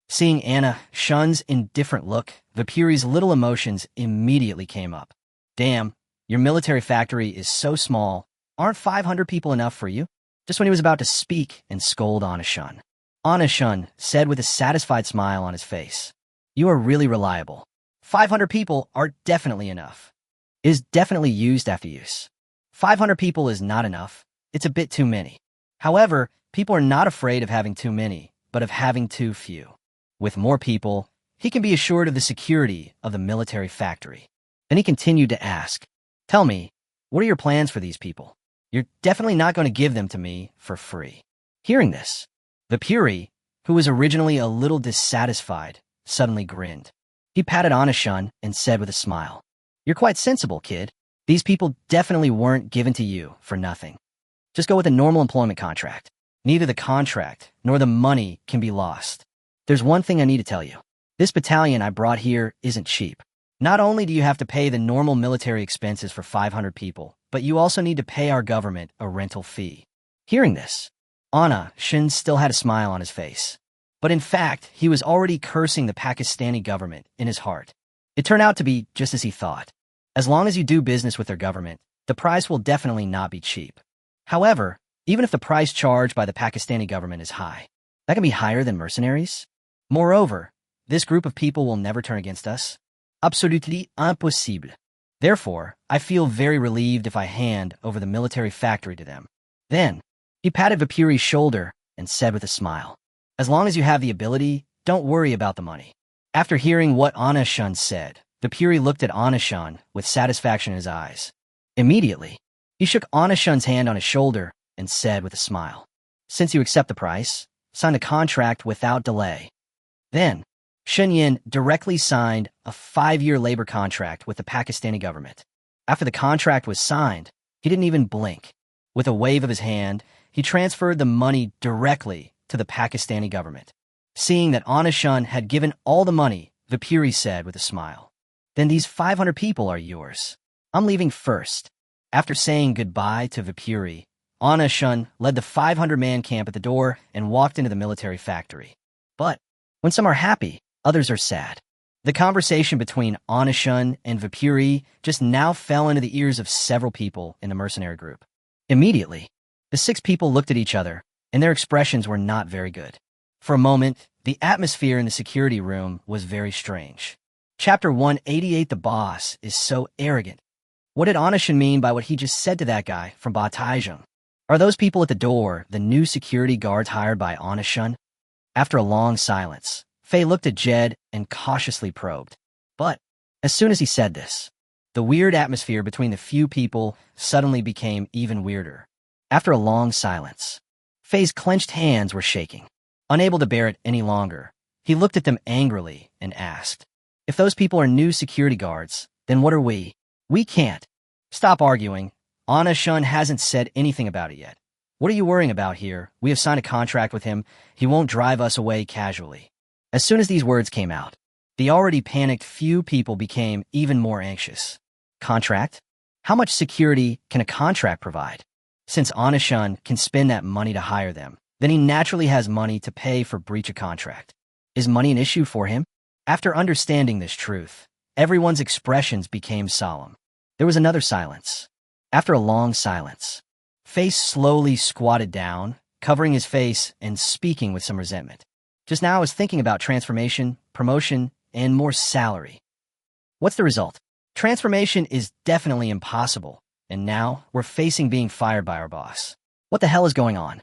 Seeing Anna Shun's indifferent look, Vipuri's little emotions immediately came up. "Damn, your military factory is so small. Aren't 500 people enough for you?" Just when he was about to speak and scold Anna Shun, Anna Shun said with a satisfied smile on his face, "You are really reliable. 500 people are definitely enough. It is definitely used after use. 500 people is not enough. It's a bit too many. However, people are not afraid of having too many, but of having too few. With more people, he can be assured of the security of the military factory." Then he continued to ask, "Tell me, what are your plans for these people? You're definitely not going to give them to me for free." Hearing this, Vipuri, who was originally a little dissatisfied, suddenly grinned. He patted Anna Shun and said with a smile, "You're quite sensible, kid. These people definitely weren't given to you for nothing. Just go with a normal employment contract. Neither the contract nor the money can be lost. There's one thing I need to tell you. This battalion I brought here isn't cheap. Not only do you have to pay the normal military expenses for 500 people, but you also need to pay our government a rental fee." Hearing this, Anna Shun still had a smile on his face. But in fact, he was already cursing the Pakistani government in his heart. It turned out to be just as he thought. As long as you do business with their government, the price will definitely not be cheap. However, even if the price charged by the Pakistani government is high, that can be higher than mercenaries. Moreover, this group of people will never turn against us. Absolutely impossible. Therefore, I feel very relieved if I hand over the military factory to them." Then, he patted Vipuri's shoulder and said with a smile, "As long as you have the ability, don't worry about the money." After hearing what Anna Shun said, Vipuri looked at Anna Shun with satisfaction in his eyes. Immediately, he shook Anna Shun's hand on his shoulder and said with a smile, "Since you accept the price, sign the contract without delay." Then, Shun Yin directly signed a 5-year labor contract with the Pakistani government. After the contract was signed, he didn't even blink. With a wave of his hand, he transferred the money directly to the Pakistani government. Seeing that Anna Shun had given all the money, Vipuri said with a smile, "Then these 500 people are yours. I'm leaving first." After saying goodbye to Vipuri, Anna Shun led the 500-man camp at the door and walked into the military factory. But when some are happy, others are sad. The conversation between Onishun and Vipuri just now fell into the ears of several people in the mercenary group. Immediately, the 6 people looked at each other, and their expressions were not very good. For a moment, the atmosphere in the security room was very strange. Chapter 188, The Boss is so arrogant. What did Onishun mean by what he just said to that guy from Ba Taizheng? Are those people at the door the new security guards hired by Onishun? After a long silence, Faye looked at Jed and cautiously probed. But as soon as he said this, the weird atmosphere between the few people suddenly became even weirder. After a long silence, Faye's clenched hands were shaking. Unable to bear it any longer, he looked at them angrily and asked, "If those people are new security guards, then what are we? We can't." "Stop arguing. Onishun hasn't said anything about it yet. What are you worrying about here? We have signed a contract with him. He won't drive us away casually." As soon as these words came out, the already panicked few people became even more anxious. Contract? How much security can a contract provide? Since Onishun can spend that money to hire them, then he naturally has money to pay for breach of contract. Is money an issue for him? After understanding this truth, everyone's expressions became solemn. There was another silence. After a long silence, Face slowly squatted down, covering his face and speaking with some resentment. "Just now I was thinking about transformation, promotion, and more salary. What's the result? Transformation is definitely impossible, and now we're facing being fired by our boss. What the hell is going on?"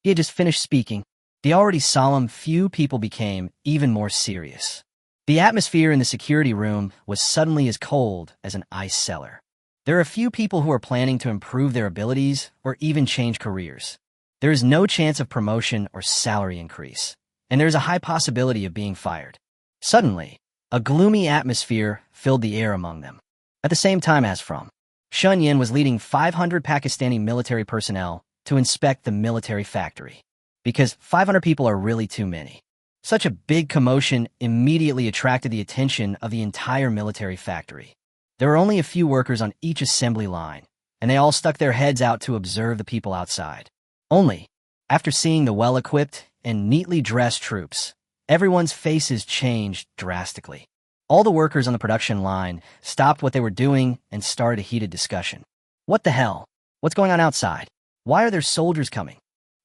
He had just finished speaking. The already solemn few people became even more serious. The atmosphere in the security room was suddenly as cold as an ice cellar. There are a few people who are planning to improve their abilities or even change careers. There is no chance of promotion or salary increase, and there is a high possibility of being fired. Suddenly, a gloomy atmosphere filled the air among them. At the same time as from, Shun Yin was leading 500 Pakistani military personnel to inspect the military factory. Because 500 people are really too many. Such a big commotion immediately attracted the attention of the entire military factory. There were only a few workers on each assembly line, and they all stuck their heads out to observe the people outside. Only, after seeing the well-equipped and neatly dressed troops, everyone's faces changed drastically. All the workers on the production line stopped what they were doing and started a heated discussion. "What the hell? What's going on outside? Why are there soldiers coming?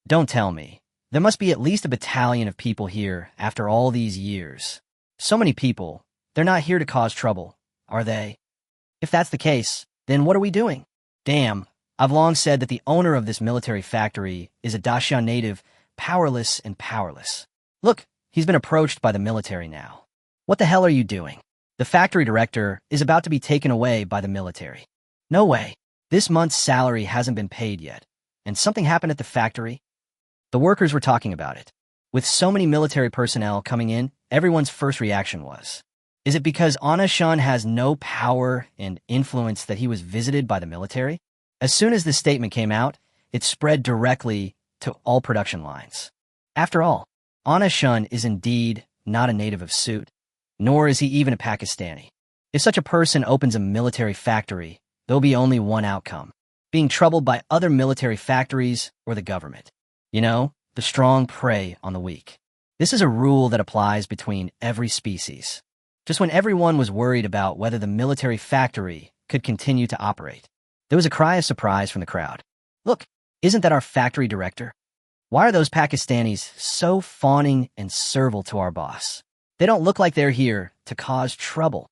Don't tell me. There must be at least a battalion of people here after all these years. So many people. They're not here to cause trouble, are they? If that's the case, then what are we doing? Damn, I've long said that the owner of this military factory is a Dacian native, powerless and powerless. Look, he's been approached by the military now. What the hell are you doing? The factory director is about to be taken away by the military. No way. This month's salary hasn't been paid yet. And something happened at the factory? The workers were talking about it. With so many military personnel coming in, everyone's first reaction was, is it because Onishun has no power and influence that he was visited by the military? As soon as this statement came out, it spread directly to all production lines. After all, Onishun is indeed not a native of Sut, nor is he even a Pakistani. If such a person opens a military factory, there'll be only one outcome, being troubled by other military factories or the government. You know, the strong prey on the weak. This is a rule that applies between every species. Just when everyone was worried about whether the military factory could continue to operate, there was a cry of surprise from the crowd. Look, isn't that our factory director? Why are those Pakistanis so fawning and servile to our boss? They don't look like they're here to cause trouble.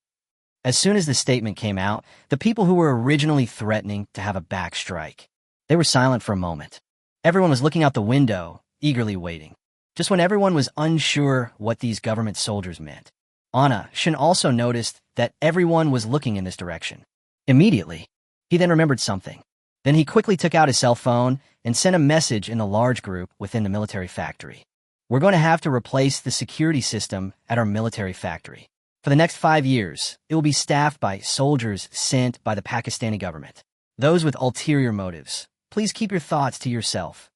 As soon as the statement came out, the people who were originally threatening to have a backstrike, they were silent for a moment. Everyone was looking out the window, eagerly waiting. Just when everyone was unsure what these government soldiers meant, Onishun also noticed that everyone was looking in this direction. Immediately, he then remembered something. Then he quickly took out his cell phone and sent a message in the large group within the military factory. We're going to have to replace the security system at our military factory. For the next 5 years, it will be staffed by soldiers sent by the Pakistani government. Those with ulterior motives. Please keep your thoughts to yourself.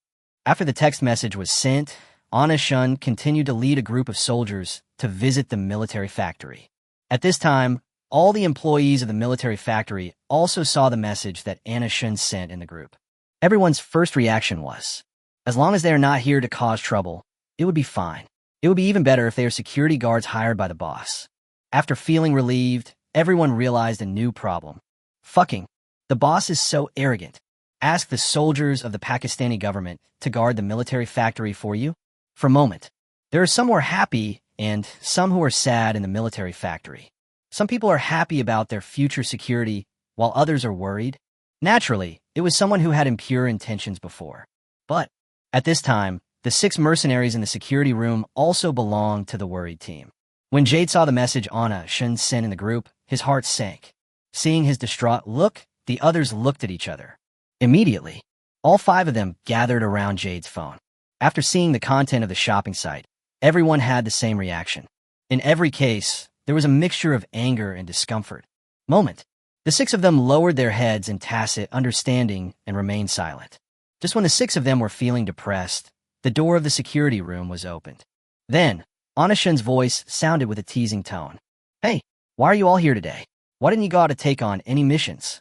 After the text message was sent, Onishun continued to lead a group of soldiers to visit the military factory. At this time, all the employees of the military factory also saw the message that Onishun sent in the group. Everyone's first reaction was, as long as they are not here to cause trouble, it would be fine. It would be even better if they are security guards hired by the boss. After feeling relieved, everyone realized a new problem. Fucking. The boss is so arrogant. Ask the soldiers of the Pakistani government to guard the military factory for you. For a moment, there are some who are happy and some who are sad in the military factory. Some people are happy about their future security, while others are worried. Naturally, it was someone who had impure intentions before. But at this time, the 6 mercenaries in the security room also belonged to the worried team. When Jade saw the message Anna Shun sent in the group, his heart sank. Seeing his distraught look, the others looked at each other. Immediately, all 5 of them gathered around Jade's phone. After seeing the content of the shopping site, everyone had the same reaction. In every case, there was a mixture of anger and discomfort. The 6 of them lowered their heads in tacit understanding and remained silent. Just when the 6 of them were feeling depressed, the door of the security room was opened. Then, Anna Shun's voice sounded with a teasing tone. "Hey, why are you all here today? Why didn't you go out to take on any missions?"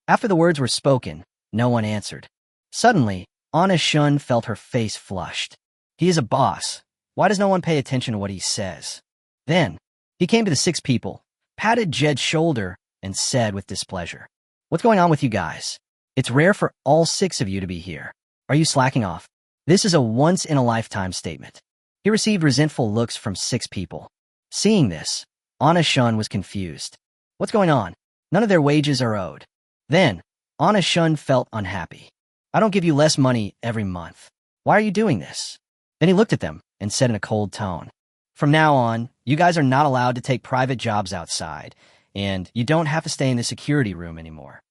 After the words were spoken, no one answered. Suddenly, Anna Shun felt her face flushed. He is a boss. Why does no one pay attention to what he says? Then, he came to the 6 people, patted Jed's shoulder, and said with displeasure, "What's going on with you guys? It's rare for all 6 of you to be here. Are you slacking off? This is a once-in-a-lifetime statement." He received resentful looks from 6 people. Seeing this, Anna Shun was confused. What's going on? None of their wages are owed. Then, Anna Shun felt unhappy. "I don't give you less money every month. Why are you doing this?" Then he looked at them and said in a cold tone, "From now on, you guys are not allowed to take private jobs outside, and you don't have to stay in the security room anymore.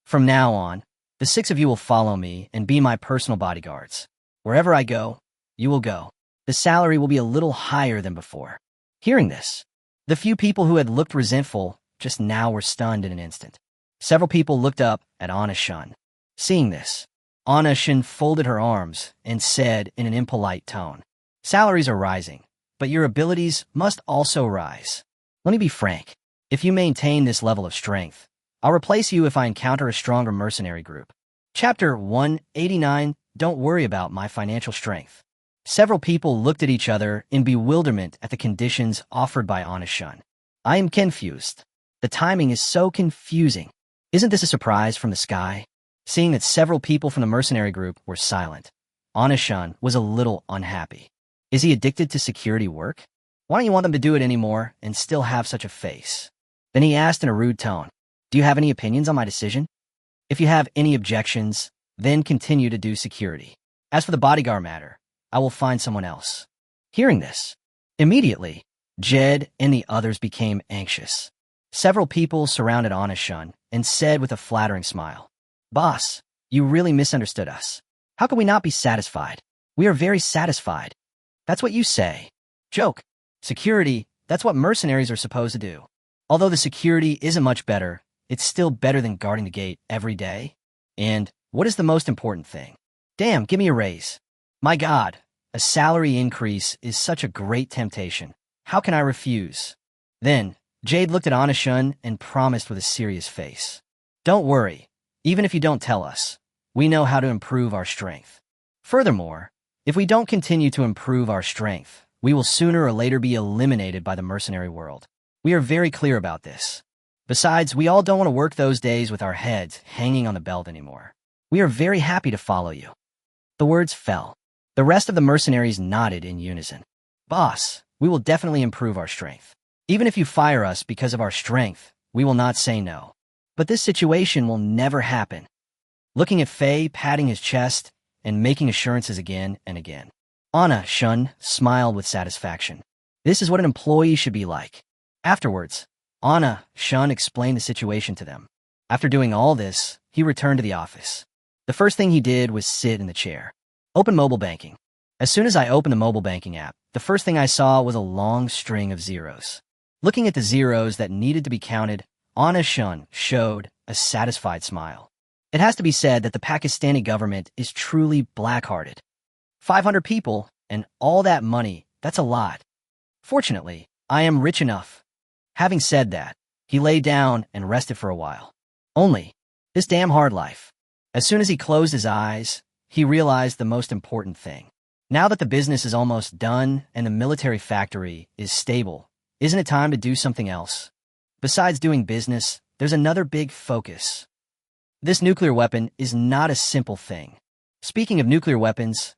From now on, the 6 of you will follow me and be my personal bodyguards. Wherever I go, you will go. The salary will be a little higher than before." Hearing this, the few people who had looked resentful just now were stunned in an instant. Several people looked up at Anna Shun. Seeing this, Anna Shun folded her arms and said in an impolite tone, "Salaries are rising, but your abilities must also rise. Let me be frank. If you maintain this level of strength, I'll replace you if I encounter a stronger mercenary group." Chapter 189, Don't Worry About My Financial Strength. Several people looked at each other in bewilderment at the conditions offered by Anna Shun. "I am confused. The timing is so confusing. Isn't this a surprise from the sky?" Seeing that several people from the mercenary group were silent, Anna Shun was a little unhappy. Is he addicted to security work? Why don't you want them to do it anymore and still have such a face? Then he asked in a rude tone, "Do you have any opinions on my decision? If you have any objections, then continue to do security. As for the bodyguard matter, I will find someone else." Hearing this, immediately, Jed and the others became anxious. Several people surrounded Anna Shun and said with a flattering smile, "Boss, you really misunderstood us. How can we not be satisfied? We are very satisfied." "That's what you say." "Joke. Security, that's what mercenaries are supposed to do. Although the security isn't much better, it's still better than guarding the gate every day. And what is the most important thing? Damn, give me a raise. My God, a salary increase is such a great temptation. How can I refuse?" Then, Jade looked at Anna Shun and promised with a serious face, "Don't worry, even if you don't tell us, we know how to improve our strength. Furthermore, if we don't continue to improve our strength, we will sooner or later be eliminated by the mercenary world. We are very clear about this. Besides, we all don't want to work those days with our heads hanging on the belt anymore. We are very happy to follow you." The words fell. The rest of the mercenaries nodded in unison. "Boss, we will definitely improve our strength. Even if you fire us because of our strength, we will not say no. But this situation will never happen." Looking at Faye patting his chest and making assurances again and again, Anna Shun smiled with satisfaction. This is what an employee should be like. Afterwards, Anna Shun explained the situation to them. After doing all this, he returned to the office. The first thing he did was sit in the chair. Open mobile banking. As soon as I opened the mobile banking app, the first thing I saw was a long string of zeros. Looking at the zeros that needed to be counted, Anna Shun showed a satisfied smile. It has to be said that the Pakistani government is truly black-hearted. 500 people, and all that money, that's a lot. Fortunately, I am rich enough. Having said that, he lay down and rested for a while. Only, this damn hard life. As soon as he closed his eyes, he realized the most important thing. Now that the business is almost done and the military factory is stable, Isn't it time to do something else? Besides doing business, there's another big focus. This nuclear weapon is not a simple thing. Speaking of nuclear weapons,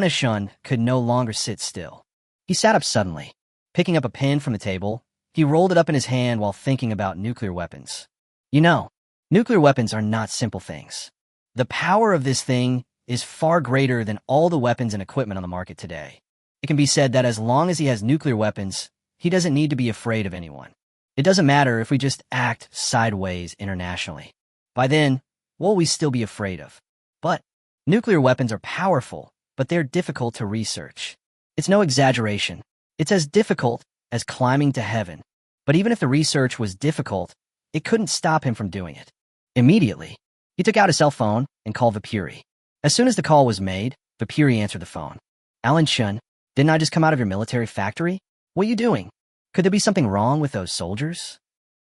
Shun could no longer sit still. He sat up suddenly. Picking up a pen from the table, he rolled it up in his hand while thinking about nuclear weapons. You know, nuclear weapons are not simple things. The power of this thing is far greater than all the weapons and equipment on the market today. It can be said that as long as he has nuclear weapons, he doesn't need to be afraid of anyone. It doesn't matter if we just act sideways internationally. By then, what will we still be afraid of? But nuclear weapons are powerful, but they're difficult to research. It's no exaggeration. It's as difficult as climbing to heaven. But even if the research was difficult, it couldn't stop him from doing it. Immediately, he took out his cell phone and called Vipuri. As soon as the call was made, Vipuri answered the phone. Alan Shun, didn't I just come out of your military factory? What are you doing? Could there be something wrong with those soldiers?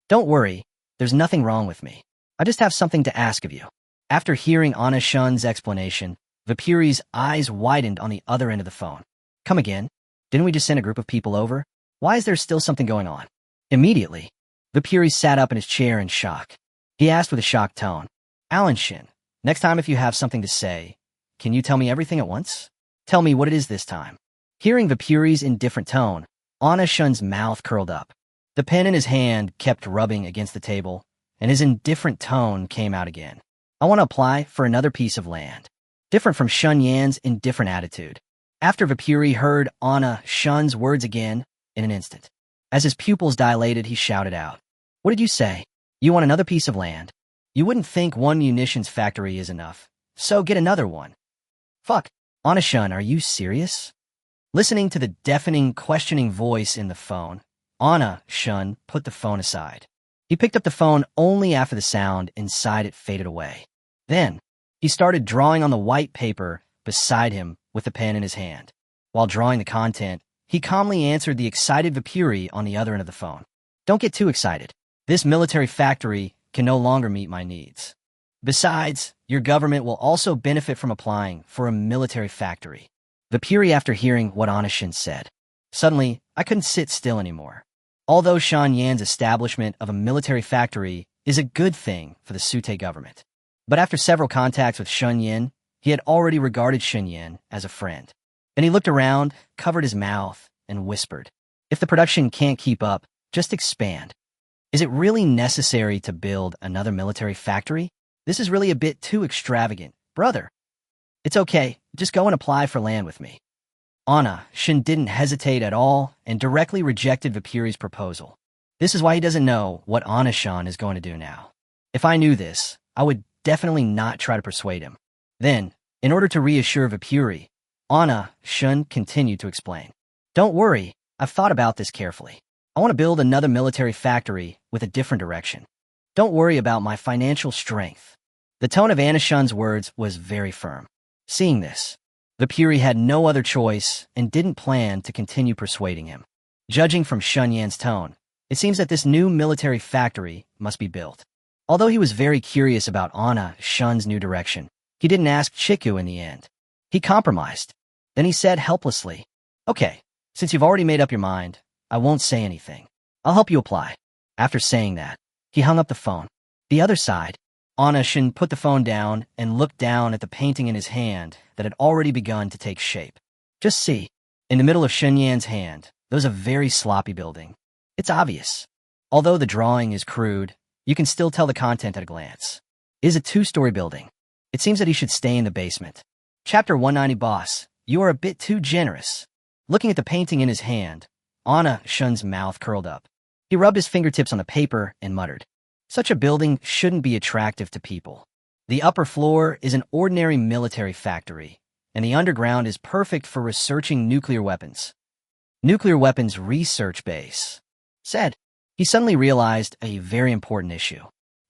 Don't worry, there's nothing wrong with me. I just have something to ask of you. After hearing Anna Shun's explanation, Vipuri's eyes widened on the other end of the phone. Come again? Didn't we just send a group of people over? Why is there still something going on? Immediately, Vipuri sat up in his chair in shock. He asked with a shocked tone, Alan Shin, next time if you have something to say, can you tell me everything at once? Tell me what it is this time. Hearing Vipuri's indifferent tone, Anna Shun's mouth curled up. The pen in his hand kept rubbing against the table, and his indifferent tone came out again. I want to apply for another piece of land. Different from Shun Yan's indifferent attitude. After Vipuri heard Anna Shun's words again in an instant. As his pupils dilated, he shouted out, What did you say? You want another piece of land? You wouldn't think one munitions factory is enough, so get another one. Fuck. Anna Shun, are you serious? Listening to the deafening, questioning voice in the phone, Anna Shun put the phone aside. He picked up the phone only after the sound inside it faded away. Then, he started drawing on the white paper beside him with the pen in his hand. While drawing the content, he calmly answered the excited Vipuri on the other end of the phone. Don't get too excited. This military factory can no longer meet my needs. Besides, your government will also benefit from applying for a military factory. Vipuri after hearing what Anna Shin said. Suddenly, I couldn't sit still anymore. Although Shan Yan's establishment of a military factory is a good thing for the Sute government. But after several contacts with Shun Yan, he had already regarded Shun Yan as a friend. Then he looked around, covered his mouth, and whispered, If the production can't keep up, just expand. Is it really necessary to build another military factory? This is really a bit too extravagant, brother. It's okay, just go and apply for land with me. Anna Shin didn't hesitate at all and directly rejected Vipuri's proposal. This is why he doesn't know what Anna Shan is going to do now. If I knew this, I would definitely not try to persuade him. Then, in order to reassure Vipuri, Anna Shun continued to explain. Don't worry, I've thought about this carefully. I want to build another military factory with a different direction. Don't worry about my financial strength. The tone of Anna Shun's words was very firm. Seeing this, Vipuri had no other choice and didn't plan to continue persuading him. Judging from Shun Yan's tone, it seems that this new military factory must be built. Although he was very curious about Anna Shun's new direction, he didn't ask Chiku in the end. He compromised. Then he said helplessly, Okay, since you've already made up your mind, I won't say anything. I'll help you apply. After saying that, he hung up the phone. The other side, Anna Shin put the phone down and looked down at the painting in his hand that had already begun to take shape. Just see, in the middle of Shun Yan's hand, there's a very sloppy building. It's obvious. Although the drawing is crude, you can still tell the content at a glance. It is a 2-story building. It seems that he should stay in the basement. Chapter 190 Boss, you are a bit too generous. Looking at the painting in his hand, Anna Shun's mouth curled up. He rubbed his fingertips on the paper and muttered, Such a building shouldn't be attractive to people. The upper floor is an ordinary military factory, and the underground is perfect for researching nuclear weapons. Nuclear weapons research base. Said. He suddenly realized a very important issue.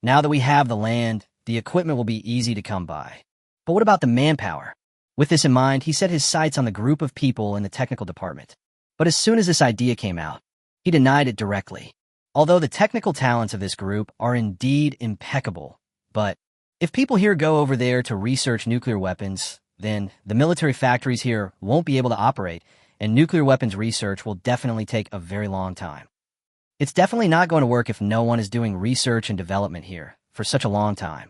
Now that we have the land, the equipment will be easy to come by. But what about the manpower? With this in mind, he set his sights on the group of people in the technical department. But as soon as this idea came out, he denied it directly. Although the technical talents of this group are indeed impeccable, but if people here go over there to research nuclear weapons, then the military factories here won't be able to operate, and nuclear weapons research will definitely take a very long time. It's definitely not going to work if no one is doing research and development here for such a long time.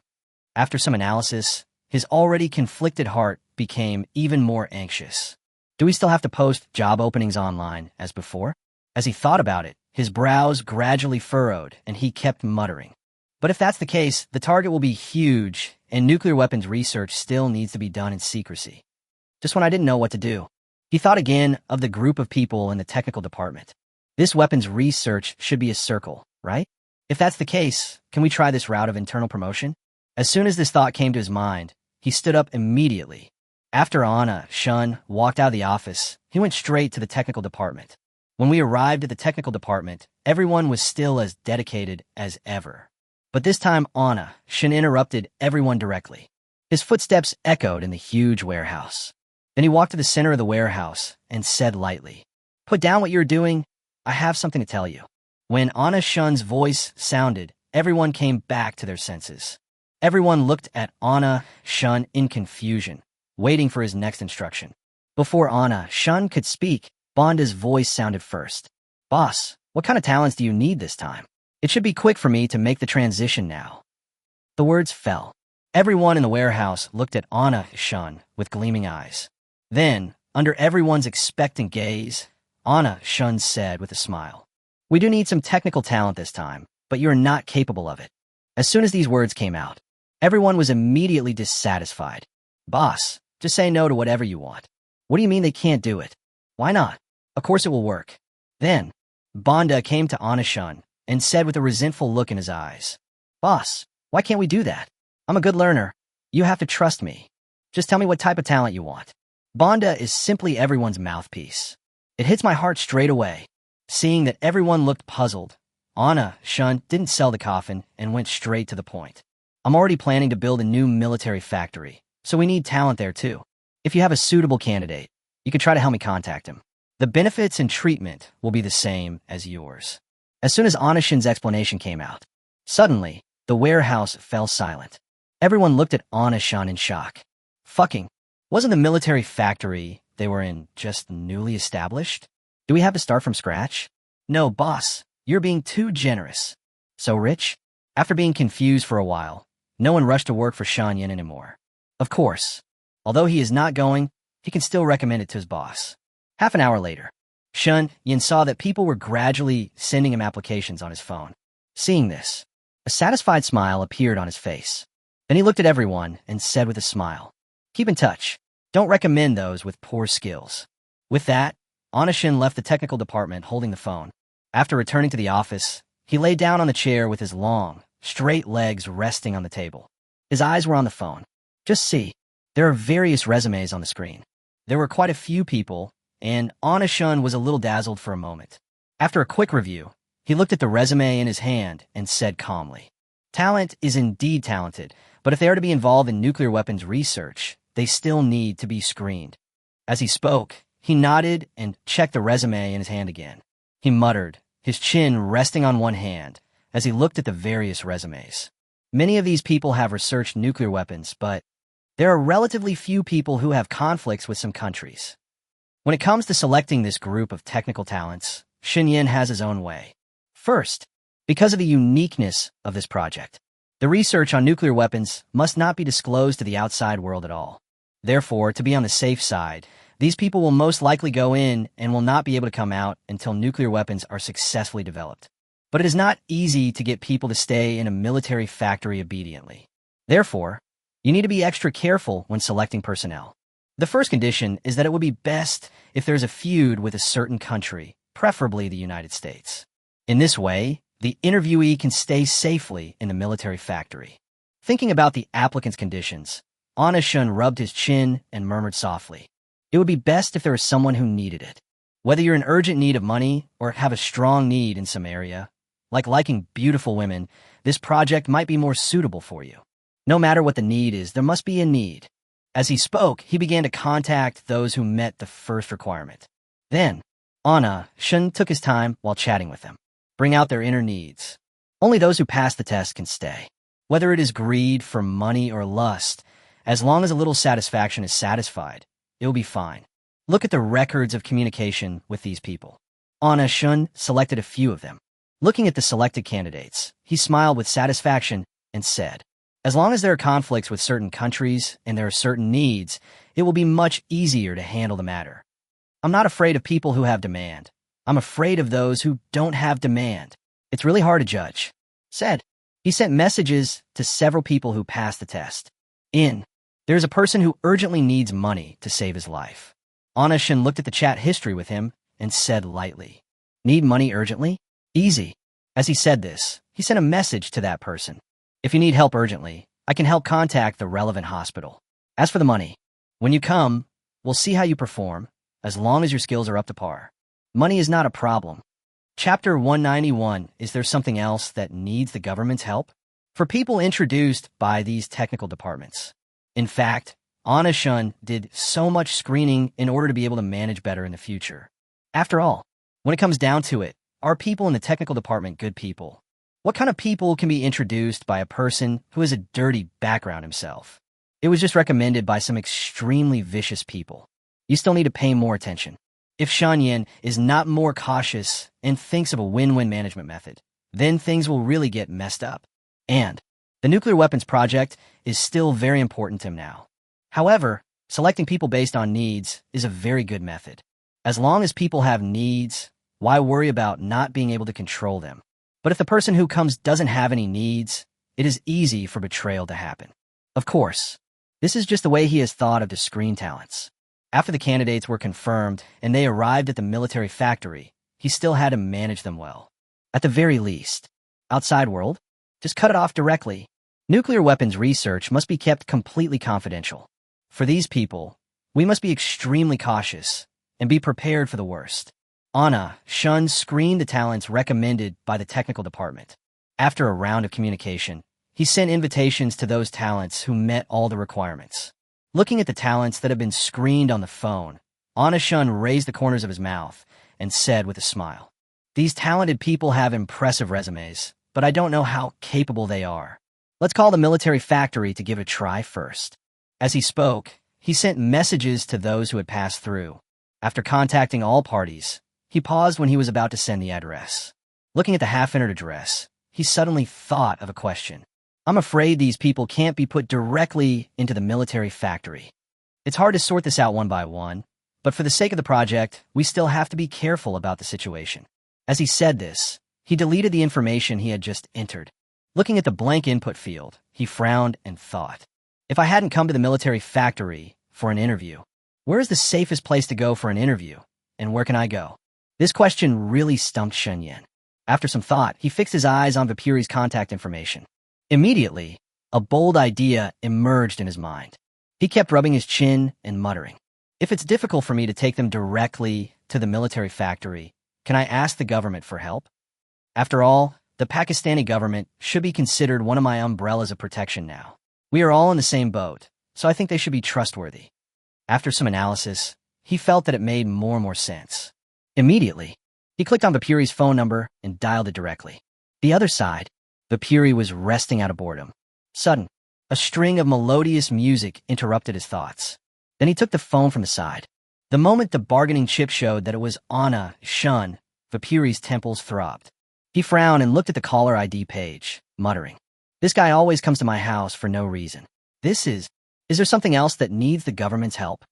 After some analysis, his already conflicted heart became even more anxious. Do we still have to post job openings online as before? As he thought about it, his brows gradually furrowed and he kept muttering. But if that's the case, the target will be huge and nuclear weapons research still needs to be done in secrecy. Just when I didn't know what to do, he thought again of the group of people in the technical department. This weapons research should be a circle, right? If that's the case, can we try this route of internal promotion? As soon as this thought came to his mind, he stood up immediately. After Anna, Shun walked out of the office, he went straight to the technical department. When we arrived at the technical department, everyone was still as dedicated as ever. But this time Anna, Shun interrupted everyone directly. His footsteps echoed in the huge warehouse. Then he walked to the center of the warehouse and said lightly, "Put down what you're doing. I have something to tell you." When Anna Shun's voice sounded, everyone came back to their senses. Everyone looked at Anna Shun in confusion, waiting for his next instruction. Before Anna Shun could speak, Bonda's voice sounded first. "Boss, what kind of talents do you need this time? It should be quick for me to make the transition now." The words fell. Everyone in the warehouse looked at Anna Shun with gleaming eyes. Then, under everyone's expectant gaze, Anna Shun said with a smile, "We do need some technical talent this time, but you are not capable of it." As soon as these words came out, everyone was immediately dissatisfied. "Boss, just say no to whatever you want. What do you mean they can't do it? Why not? Of course it will work." Then, Bonda came to Anna Shun and said with a resentful look in his eyes, "Boss, why can't we do that? I'm a good learner. You have to trust me. Just tell me what type of talent you want." Bonda is simply everyone's mouthpiece. It hits my heart straight away. Seeing that everyone looked puzzled, Anna Shun didn't sell the coffin and went straight to the point. "I'm already planning to build a new military factory, so we need talent there too. If you have a suitable candidate, you could try to help me contact him. The benefits and treatment will be the same as yours." As soon as Anna Shun's explanation came out, suddenly, the warehouse fell silent. Everyone looked at Anna Shun in shock. Fucking, wasn't the military factory they were in just newly established? Do we have to start from scratch? No, boss, you're being too generous. So rich? After being confused for a while, no one rushed to work for Shan Yin anymore. Of course, although he is not going, he can still recommend it to his boss. Half an hour later, Shan Yin saw that people were gradually sending him applications on his phone. Seeing this, a satisfied smile appeared on his face. Then he looked at everyone and said with a smile, "Keep in touch. Don't recommend those with poor skills." With that, Anna-shin left the technical department holding the phone. After returning to the office, he lay down on the chair with his long, straight legs resting on the table. His eyes were on the phone. Just see, there are various resumes on the screen. There were quite a few people, and Anna-shun was a little dazzled for a moment. After a quick review, he looked at the resume in his hand and said calmly, "Talent is indeed talented, but if they are to be involved in nuclear weapons research, they still need to be screened." As he spoke, he nodded and checked the resume in his hand again. He muttered, his chin resting on one hand, as he looked at the various resumes. Many of these people have researched nuclear weapons, but there are relatively few people who have conflicts with some countries. When it comes to selecting this group of technical talents, Shin Yin has his own way. First, because of the uniqueness of this project, the research on nuclear weapons must not be disclosed to the outside world at all. Therefore, to be on the safe side, these people will most likely go in and will not be able to come out until nuclear weapons are successfully developed. But it is not easy to get people to stay in a military factory obediently. Therefore, you need to be extra careful when selecting personnel. The first condition is that it would be best if there's a feud with a certain country, preferably the United States. In this way, the interviewee can stay safely in the military factory. Thinking about the applicant's conditions, Anna-shun rubbed his chin and murmured softly, "It would be best if there was someone who needed it. Whether you're in urgent need of money or have a strong need in some area, like liking beautiful women, this project might be more suitable for you. No matter what the need is, there must be a need." As he spoke, he began to contact those who met the first requirement. Then, Anna-shun took his time while chatting with them. Bring out their inner needs. Only those who pass the test can stay. Whether it is greed for money or lust, as long as a little satisfaction is satisfied, it will be fine. Look at the records of communication with these people. Anna-shun selected a few of them. Looking at the selected candidates, he smiled with satisfaction and said, "As long as there are conflicts with certain countries and there are certain needs, it will be much easier to handle the matter. I'm not afraid of people who have demand. I'm afraid of those who don't have demand. It's really hard to judge," said. He sent messages to several people who passed the test. There's a person who urgently needs money to save his life. Anna-shin looked at the chat history with him and said lightly, "Need money urgently? Easy." As he said this, he sent a message to that person. "If you need help urgently, I can help contact the relevant hospital. As for the money, when you come, we'll see how you perform, as long as your skills are up to par. Money is not a problem." Chapter 191, Is there something else that needs the government's help? For people introduced by these technical departments. In fact, Anna-shun did so much screening in order to be able to manage better in the future. After all, when it comes down to it, are people in the technical department good people? What kind of people can be introduced by a person who has a dirty background himself? It was just recommended by some extremely vicious people. You still need to pay more attention. If Shanyan is not more cautious and thinks of a win-win management method, then things will really get messed up. And the nuclear weapons project is still very important to him now. However, selecting people based on needs is a very good method. As long as people have needs, why worry about not being able to control them? But if the person who comes doesn't have any needs, it is easy for betrayal to happen. Of course, this is just the way he has thought of the screen talents. After the candidates were confirmed and they arrived at the military factory, he still had to manage them well. At the very least, outside world, just cut it off directly. Nuclear weapons research must be kept completely confidential. For these people, we must be extremely cautious and be prepared for the worst. Anna-shun screened the talents recommended by the technical department. After a round of communication, he sent invitations to those talents who met all the requirements. Looking at the talents that had been screened on the phone, Anna-shun raised the corners of his mouth and said with a smile, "These talented people have impressive resumes, but I don't know how capable they are. Let's call the military factory to give it a try first." As he spoke, he sent messages to those who had passed through. After contacting all parties, he paused when he was about to send the address. Looking at the half-entered address, he suddenly thought of a question. "I'm afraid these people can't be put directly into the military factory. It's hard to sort this out one by one, but for the sake of the project, we still have to be careful about the situation." As he said this, he deleted the information he had just entered. Looking at the blank input field, he frowned and thought, "If I hadn't come to the military factory for an interview, where is the safest place to go for an interview, and where can I go?" This question really stumped Shenyan. After some thought, he fixed his eyes on Vipuri's contact information. Immediately, a bold idea emerged in his mind. He kept rubbing his chin and muttering, "If it's difficult for me to take them directly to the military factory, can I ask the government for help? After all, the Pakistani government should be considered one of my umbrellas of protection now. We are all in the same boat, so I think they should be trustworthy." After some analysis, he felt that it made more and more sense. Immediately, he clicked on Vipuri's phone number and dialed it directly. The other side, Vipuri was resting out of boredom. Sudden, a string of melodious music interrupted his thoughts. Then he took the phone from his side. The moment the bargaining chip showed that it was Anna-shun, Vipuri's temples throbbed. He frowned and looked at the caller ID page, muttering, "This guy always comes to my house for no reason. Is there something else that needs the government's help?"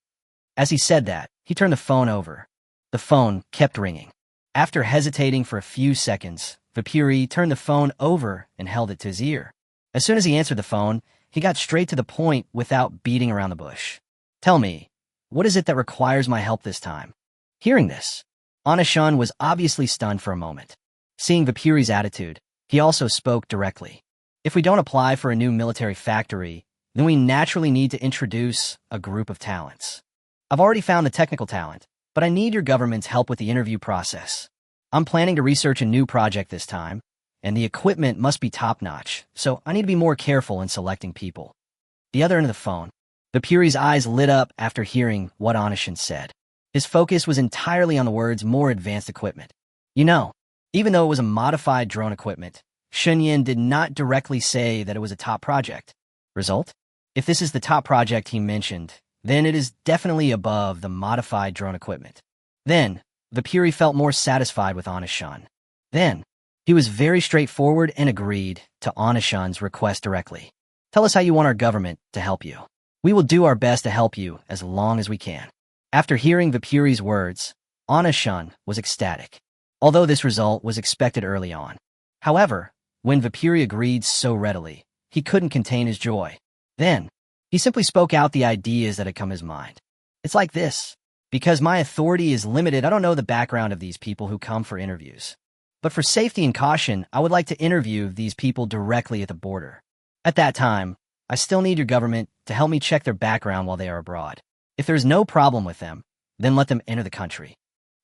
As he said that, he turned the phone over. The phone kept ringing. After hesitating for a few seconds, Vipuri turned the phone over and held it to his ear. As soon as he answered the phone, he got straight to the point without beating around the bush. "Tell me, what is it that requires my help this time?" Hearing this, Anna-shun was obviously stunned for a moment. Seeing Vipuri's attitude, he also spoke directly. "If we don't apply for a new military factory, then we naturally need to introduce a group of talents. I've already found the technical talent, but I need your government's help with the interview process. I'm planning to research a new project this time, and the equipment must be top-notch, so I need to be more careful in selecting people." The other end of the phone, Vipuri's eyes lit up after hearing what Anna-shun said. His focus was entirely on the words "more advanced equipment." Even though it was a modified drone equipment, Shenyan did not directly say that it was a top project. Result? If this is the top project he mentioned, then it is definitely above the modified drone equipment. Then, Vipuri felt more satisfied with Anna-shun. Then, He was very straightforward and agreed to Anashan's request directly. Tell us how you want our government to help you. We will do our best to help you as long as we can. After hearing Vipuri's words, Anashan was ecstatic, although this result was expected early on. However, when Vipuri agreed so readily, he couldn't contain his joy. Then, he simply spoke out the ideas that had come to his mind. It's like this. Because my authority is limited, I don't know the background of these people who come for interviews. But for safety and caution, I would like to interview these people directly at the border. At that time, I still need your government to help me check their background while they are abroad. If there's no problem with them, then let them enter the country.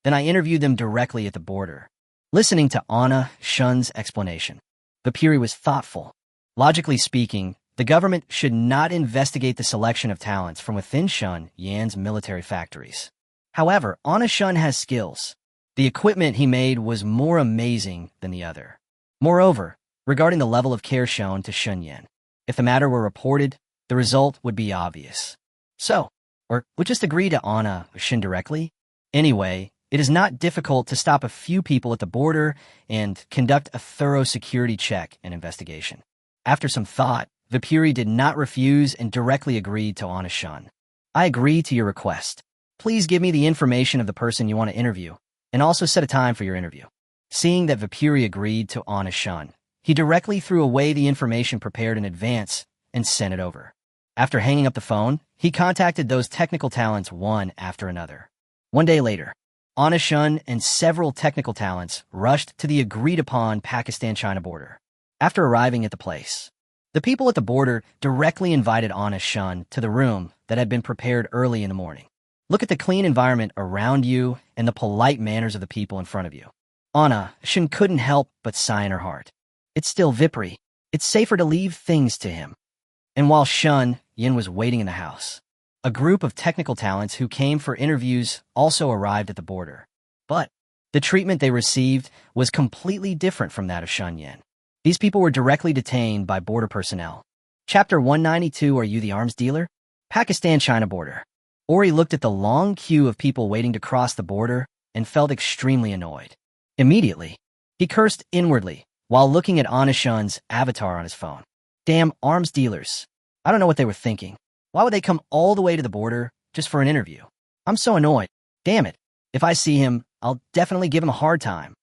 Then I interview them directly at the border. Listening to Anna Shun's explanation, Vipuri was thoughtful. Logically speaking, the government should not investigate the selection of talents from within Shun Yan's military factories. However, Anna Shun has skills. The equipment he made was more amazing than the other. Moreover, regarding the level of care shown to Shun Yan, if the matter were reported, the result would be obvious. So, or would just agree to Anna Shun directly? Anyway, it is not difficult to stop a few people at the border and conduct a thorough security check and investigation. After some thought, Vipuri did not refuse and directly agreed to Anna Shun. I agree to your request. Please give me the information of the person you want to interview, and also set a time for your interview. Seeing that Vipuri agreed to Anna Shun, he directly threw away the information prepared in advance and sent it over. After hanging up the phone, he contacted those technical talents one after another. One day later, Anna Shun and several technical talents rushed to the agreed-upon Pakistan-China border. After arriving at the place, the people at the border directly invited Anna Shun to the room that had been prepared early in the morning. Look at the clean environment around you and the polite manners of the people in front of you. Anna Shun couldn't help but sigh in her heart. It's still Vipuri. It's safer to leave things to him. And while Shun Yin was waiting in the house, a group of technical talents who came for interviews also arrived at the border. But the treatment they received was completely different from that of Shun Yin. These people were directly detained by border personnel. Chapter 192, Are You the Arms Dealer? Pakistan-China border. Ori looked at the long queue of people waiting to cross the border and felt extremely annoyed. Immediately, he cursed inwardly while looking at Anna Shun's avatar on his phone. Damn arms dealers. I don't know what they were thinking. Why would they come all the way to the border just for an interview? I'm so annoyed. Damn it. If I see him, I'll definitely give him a hard time.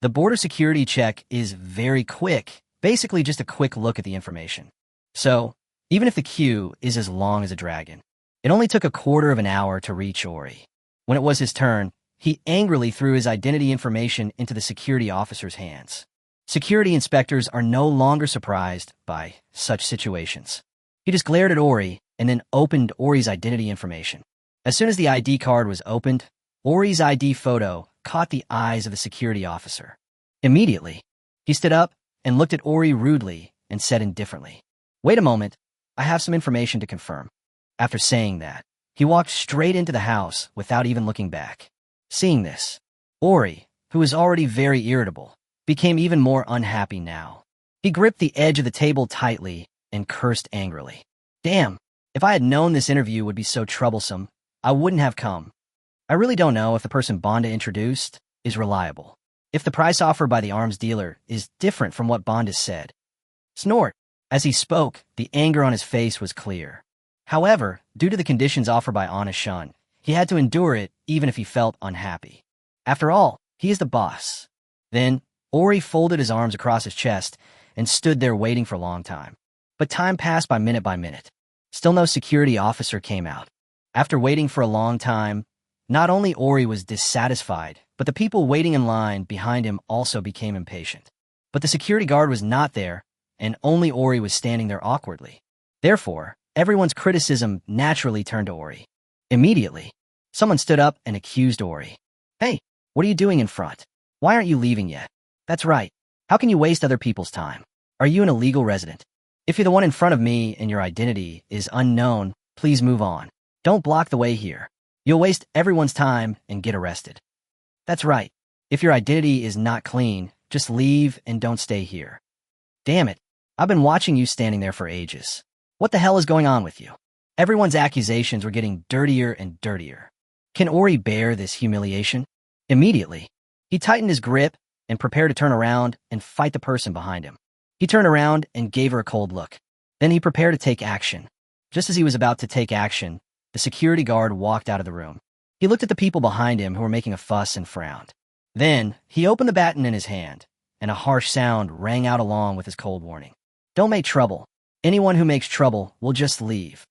The border security check is very quick, basically just a quick look at the information. So, even if the queue is as long as a dragon, it only took a quarter of an hour to reach Ori. When it was his turn, he angrily threw his identity information into the security officer's hands. Security inspectors are no longer surprised by such situations. He just glared at Ori and then opened Ori's identity information. As soon as the ID card was opened, Ori's ID photo caught the eyes of the security officer. Immediately, he stood up and looked at Ori rudely and said indifferently, "Wait a moment, I have some information to confirm." After saying that, he walked straight into the house without even looking back. Seeing this, Ori, who was already very irritable, became even more unhappy now. He gripped the edge of the table tightly and cursed angrily. Damn, if I had known this interview would be so troublesome, I wouldn't have come. I really don't know if the person Bonda introduced is reliable. If the price offered by the arms dealer is different from what Bonda said. Snort. As he spoke, the anger on his face was clear. However, due to the conditions offered by Anna Shun, he had to endure it even if he felt unhappy. After all, he is the boss. Then, Ori folded his arms across his chest and stood there waiting for a long time. But time passed by minute. Still no security officer came out. After waiting for a long time, not only Ori was dissatisfied, but the people waiting in line behind him also became impatient. But the security guard was not there, and only Ori was standing there awkwardly. Therefore, everyone's criticism naturally turned to Ori. Immediately, someone stood up and accused Ori. Hey, what are you doing in front? Why aren't you leaving yet? That's right. How can you waste other people's time? Are you an illegal resident? If you're the one in front of me and your identity is unknown, please move on. Don't block the way here. You'll waste everyone's time and get arrested. That's right. If your identity is not clean, just leave and don't stay here. Damn it. I've been watching you standing there for ages. What the hell is going on with you? Everyone's accusations were getting dirtier and dirtier. Can Ori bear this humiliation? Immediately, he tightened his grip and prepared to turn around and fight the person behind him. He turned around and gave her a cold look. Then he prepared to take action. Just as he was about to take action, the security guard walked out of the room. He looked at the people behind him who were making a fuss and frowned. Then, he opened the baton in his hand, and a harsh sound rang out along with his cold warning. Don't make trouble. Anyone who makes trouble will just leave.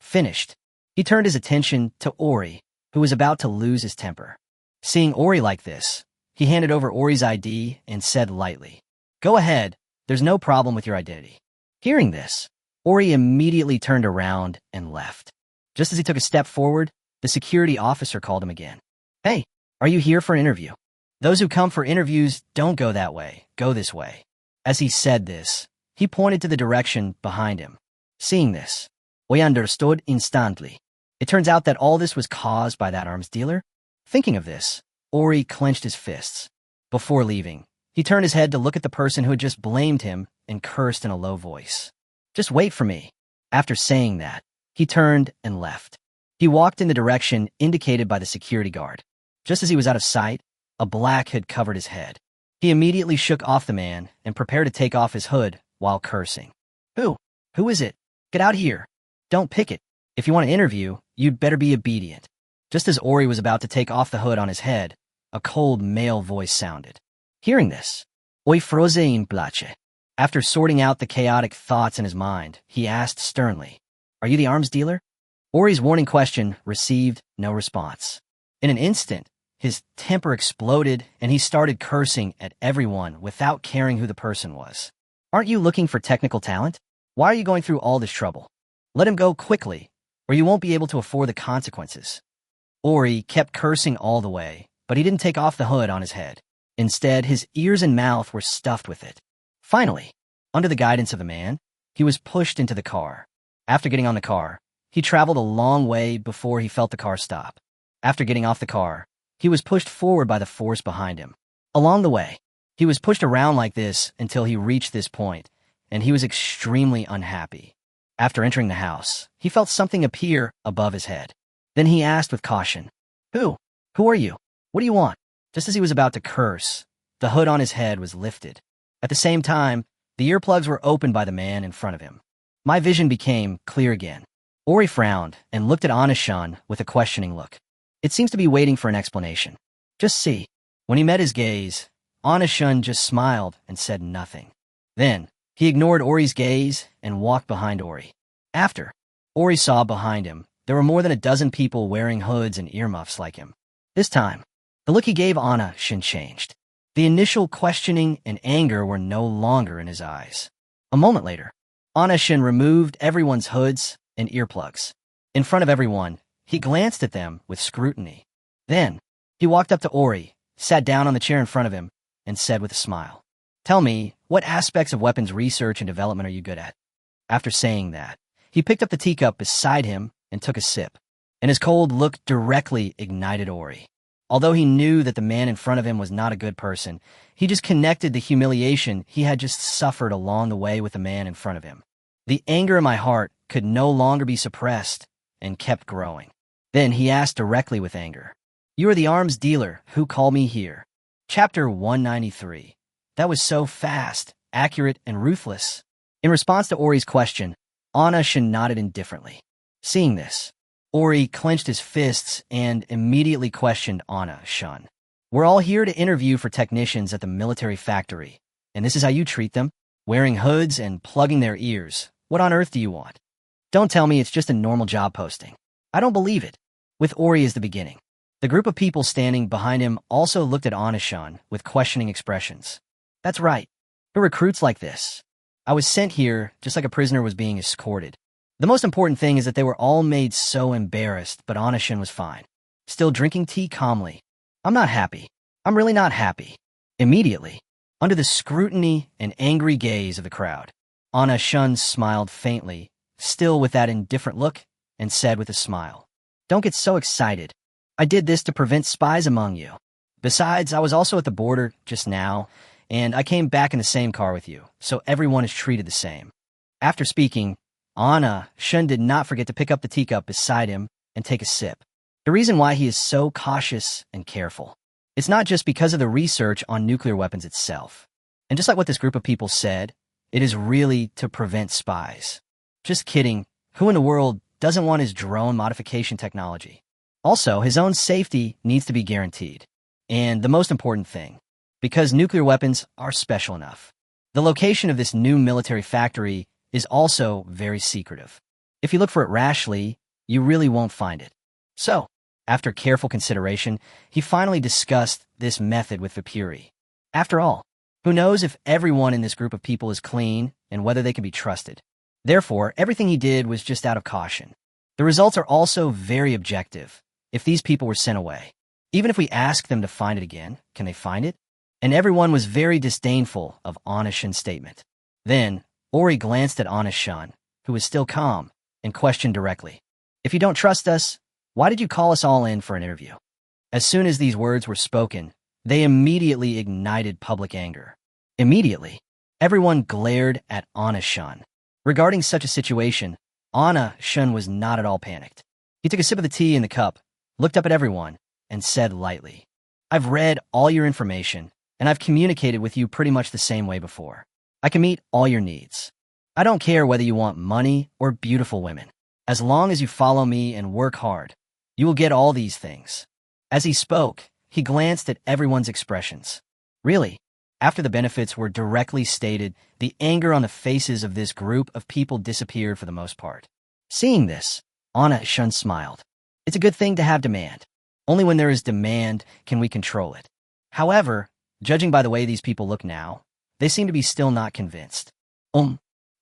Finished. He turned his attention to Ori, who was about to lose his temper. Seeing Ori like this, he handed over Ori's ID and said lightly, "Go ahead, there's no problem with your identity." Hearing this, Ori immediately turned around and left. Just as he took a step forward, the security officer called him again. "Hey, are you here for an interview? Those who come for interviews don't go that way, go this way." As he said this, he pointed to the direction behind him. Seeing this, we understood instantly. It turns out that all this was caused by that arms dealer. Thinking of this, Ori clenched his fists. Before leaving, he turned his head to look at the person who had just blamed him and cursed in a low voice. "Just wait for me." After saying that, he turned and left. He walked in the direction indicated by the security guard. Just as he was out of sight, a black hood covered his head. He immediately shook off the man and prepared to take off his hood while cursing. Who is it? Get out here. Don't pick it. If you want to interview, you'd better be obedient." Just as Ori was about to take off the hood on his head, a cold male voice sounded. Hearing this, Oi froze in place. After sorting out the chaotic thoughts in his mind, he asked sternly, "Are you the arms dealer?" Ori's warning question received no response. In an instant, his temper exploded and he started cursing at everyone without caring who the person was. "Aren't you looking for technical talent? Why are you going through all this trouble? Let him go quickly, or you won't be able to afford the consequences." Ori kept cursing all the way, but he didn't take off the hood on his head. Instead, his ears and mouth were stuffed with it. Finally, under the guidance of the man, he was pushed into the car. After getting on the car, he traveled a long way before he felt the car stop. After getting off the car, he was pushed forward by the force behind him. Along the way, he was pushed around like this until he reached this point, and he was extremely unhappy. After entering the house, he felt something appear above his head. Then he asked with caution, Who are you? What do you want?" Just as he was about to curse, the hood on his head was lifted. At the same time, the earplugs were opened by the man in front of him. My vision became clear again. Ori frowned and looked at Anashan with a questioning look. It seems to be waiting for an explanation. "Just see." When he met his gaze, Anashan just smiled and said nothing. Then, he ignored Ori's gaze and walked behind Ori. After, Ori saw behind him there were more than a dozen people wearing hoods and earmuffs like him. This time, the look he gave Anashan changed. The initial questioning and anger were no longer in his eyes. A moment later, Anashan removed everyone's hoods and earplugs. In front of everyone, he glanced at them with scrutiny. Then, he walked up to Ori, sat down on the chair in front of him, and said with a smile, "Tell me, what aspects of weapons research and development are you good at?" After saying that, he picked up the teacup beside him and took a sip, and his cold look directly ignited Ori. Although he knew that the man in front of him was not a good person, he just connected the humiliation he had just suffered along the way with the man in front of him. The anger in my heart could no longer be suppressed and kept growing. Then he asked directly with anger, "You are the arms dealer who called me here." Chapter 193. That was so fast, accurate, and ruthless. In response to Ori's question, Anashan nodded indifferently. Seeing this, Ori clenched his fists and immediately questioned Anashan. "We're all here to interview for technicians at the military factory, and this is how you treat them? Wearing hoods and plugging their ears. What on earth do you want? Don't tell me it's just a normal job posting. I don't believe it." With Ori as the beginning, the group of people standing behind him also looked at Anashan with questioning expressions. "That's right. Who recruits like this? I was sent here just like a prisoner was being escorted." The most important thing is that they were all made so embarrassed, but Anashan was fine, still drinking tea calmly. "I'm not happy. I'm really not happy." Immediately, under the scrutiny and angry gaze of the crowd, Anashan smiled faintly, still with that indifferent look, and said with a smile, "Don't get so excited. I did this to prevent spies among you. Besides, I was also at the border just now, and I came back in the same car with you, so everyone is treated the same." After speaking, Anashan did not forget to pick up the teacup beside him and take a sip. The reason why he is so cautious and careful. It's not just because of the research on nuclear weapons itself. And just like what this group of people said, it is really to prevent spies. Just kidding. Who in the world doesn't want his drone modification technology? Also, his own safety needs to be guaranteed. And the most important thing, because nuclear weapons are special enough. The location of this new military factory is also very secretive. If you look for it rashly, you really won't find it. So, after careful consideration, he finally discussed this method with Vipuri. After all, who knows if everyone in this group of people is clean and whether they can be trusted. Therefore, everything he did was just out of caution. The results are also very objective. If these people were sent away, even if we ask them to find it again, can they find it? And everyone was very disdainful of Anishin's statement. Then, Ori glanced at Anishin, who was still calm, and questioned directly. If you don't trust us, why did you call us all in for an interview? As soon as these words were spoken, they immediately ignited public anger. Immediately, everyone glared at Anishin. Regarding such a situation, Anishin was not at all panicked. He took a sip of the tea in the cup, looked up at everyone, and said lightly, I've read all your information, and I've communicated with you pretty much the same way before. I can meet all your needs. I don't care whether you want money or beautiful women. As long as you follow me and work hard, you will get all these things. As he spoke, he glanced at everyone's expressions. Really, after the benefits were directly stated, the anger on the faces of this group of people disappeared for the most part. Seeing this, Anishin smiled. It's a good thing to have demand. Only when there is demand can we control it. However, judging by the way these people look now, they seem to be still not convinced.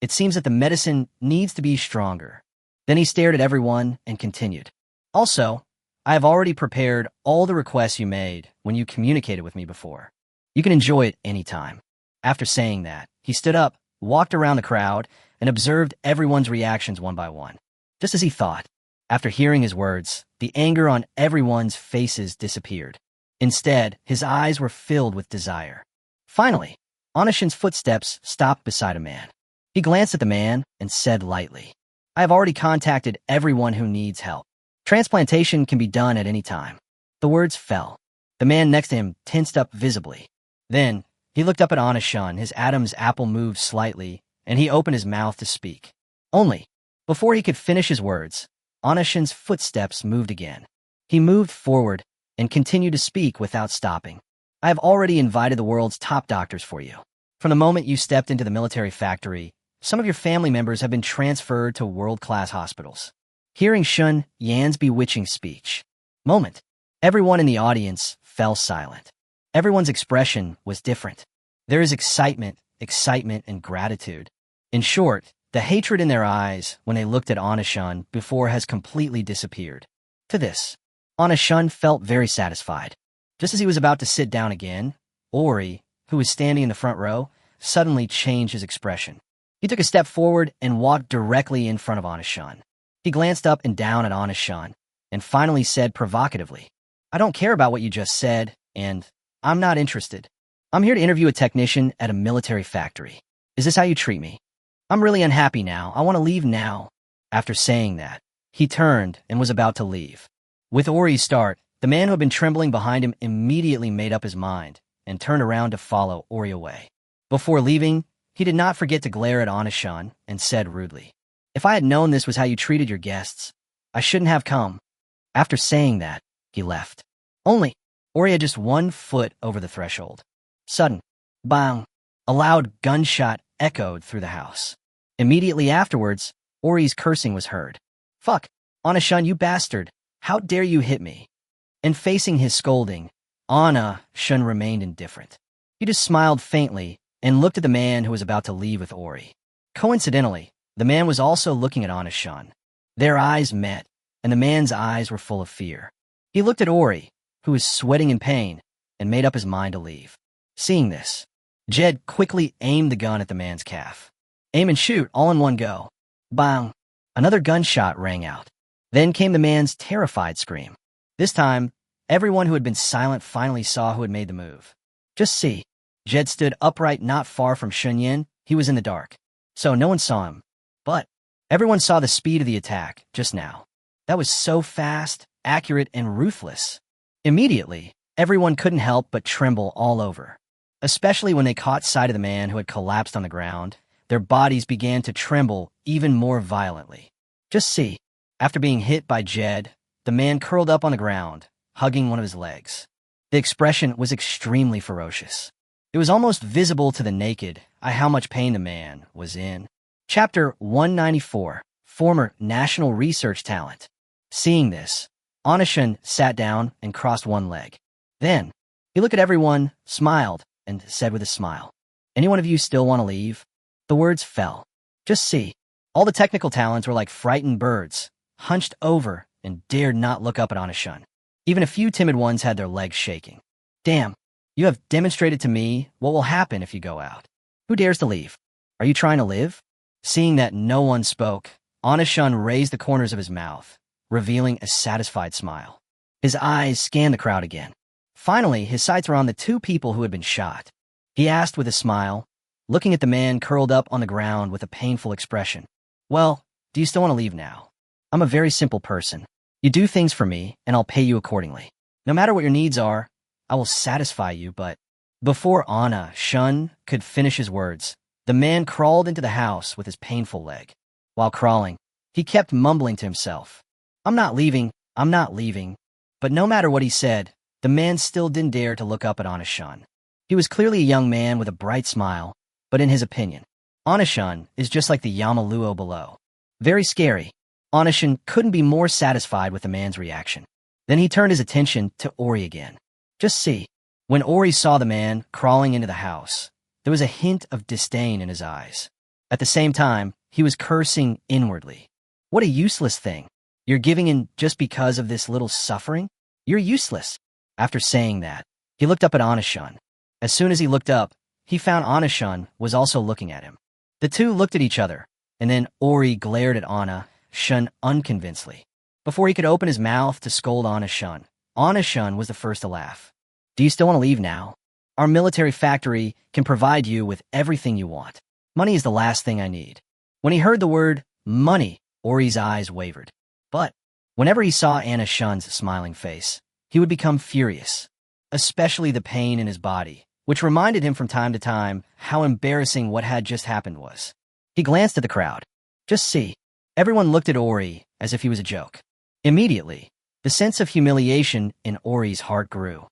It seems that the medicine needs to be stronger. Then he stared at everyone and continued. Also, I have already prepared all the requests you made when you communicated with me before. You can enjoy it anytime. After saying that, he stood up, walked around the crowd, and observed everyone's reactions one by one. Just as he thought, after hearing his words, the anger on everyone's faces disappeared. Instead, his eyes were filled with desire. Finally, Anishin's footsteps stopped beside a man. He glanced at the man and said lightly, I have already contacted everyone who needs help. Transplantation can be done at any time. The words fell. The man next to him tensed up visibly. Then, he looked up at Anishin, his Adam's apple moved slightly, and he opened his mouth to speak. Only, before he could finish his words, Anishin's footsteps moved again. He moved forward and continued to speak without stopping. I have already invited the world's top doctors for you. From the moment you stepped into the military factory, some of your family members have been transferred to world-class hospitals. Hearing Shun Yan's bewitching speech, everyone in the audience fell silent. Everyone's expression was different. There is excitement, and gratitude. In short, the hatred in their eyes when they looked at Anishin before has completely disappeared. To this, Anishin felt very satisfied. Just as he was about to sit down again, Ori, who was standing in the front row, suddenly changed his expression. He took a step forward and walked directly in front of Anishin. He glanced up and down at Anishin and finally said provocatively, I don't care about what you just said, and I'm not interested. I'm here to interview a technician at a military factory. Is this how you treat me? I'm really unhappy now. I want to leave now. After saying that, he turned and was about to leave. With Ori's start, the man who had been trembling behind him immediately made up his mind and turned around to follow Ori away. Before leaving, he did not forget to glare at Anishin and said rudely, If I had known this was how you treated your guests, I shouldn't have come. After saying that, he left. Only, Ori had just 1 foot over the threshold. Sudden, bang, a loud gunshot echoed through the house. Immediately afterwards, Ori's cursing was heard. Fuck, Anishin, you bastard, how dare you hit me? And facing his scolding, Anishin remained indifferent. He just smiled faintly and looked at the man who was about to leave with Ori. Coincidentally, the man was also looking at Anishin. Their eyes met, and the man's eyes were full of fear. He looked at Ori, who was sweating in pain, and made up his mind to leave. Seeing this, Jed quickly aimed the gun at the man's calf. Aim and shoot all in one go. Bang! Another gunshot rang out. Then came the man's terrified scream. This time, everyone who had been silent finally saw who had made the move. Just see. Jed stood upright not far from Shunyin. He was in the dark, so no one saw him. But everyone saw the speed of the attack just now. That was so fast, accurate, and ruthless. Immediately, Everyone couldn't help but tremble all over. Especially when they caught sight of the man who had collapsed on the ground, their bodies began to tremble even more violently. Just see, after being hit by Jed, the man curled up on the ground, hugging one of his legs. The expression was extremely ferocious. It was almost visible to the naked how much pain the man was in. Chapter 194, Former National Research Talent. Seeing this, Onishun sat down and crossed one leg. Then, he looked at everyone, smiled, and said with a smile, "Any one of you still want to leave?" The words fell. Just see, all the technical talents were like frightened birds, hunched over and dared not look up at Onishun. Even a few timid ones had their legs shaking. "Damn, you have demonstrated to me what will happen if you go out. Who dares to leave? Are you trying to live?" Seeing that no one spoke, Onishun raised the corners of his mouth, revealing a satisfied smile. His eyes scanned the crowd again. Finally, his sights were on the two people who had been shot. He asked with a smile, looking at the man curled up on the ground with a painful expression, "Well, do you still want to leave now? I'm a very simple person. You do things for me, and I'll pay you accordingly. No matter what your needs are, I will satisfy you, but..." Before Onishun could finish his words, the man crawled into the house with his painful leg. While crawling, he kept mumbling to himself, I'm not leaving. But no matter what he said, the man still didn't dare to look up at Onishun. He was clearly a young man with a bright smile, but in his opinion, Onishun is just like the Yamaluo below. Very scary. Onishun couldn't be more satisfied with the man's reaction. Then he turned his attention to Ori again. Just see, when Ori saw the man crawling into the house, there was a hint of disdain in his eyes. At the same time, he was cursing inwardly. What a useless thing. You're giving in just because of this little suffering? You're useless. After saying that, he looked up at Onishun. As soon as he looked up, he found Onishun was also looking at him. The two looked at each other, and then Ori glared at Onishun unconvincedly. Before he could open his mouth to scold Onishun was the first to laugh. "Do you still want to leave now? Our military factory can provide you with everything you want. Money is the last thing I need." When he heard the word money, Ori's eyes wavered. But whenever he saw Onishun's smiling face, he would become furious, especially the pain in his body, which reminded him from time to time how embarrassing what had just happened was. He glanced at the crowd. Just see, everyone looked at Ori as if he was a joke. Immediately, the sense of humiliation in Ori's heart grew.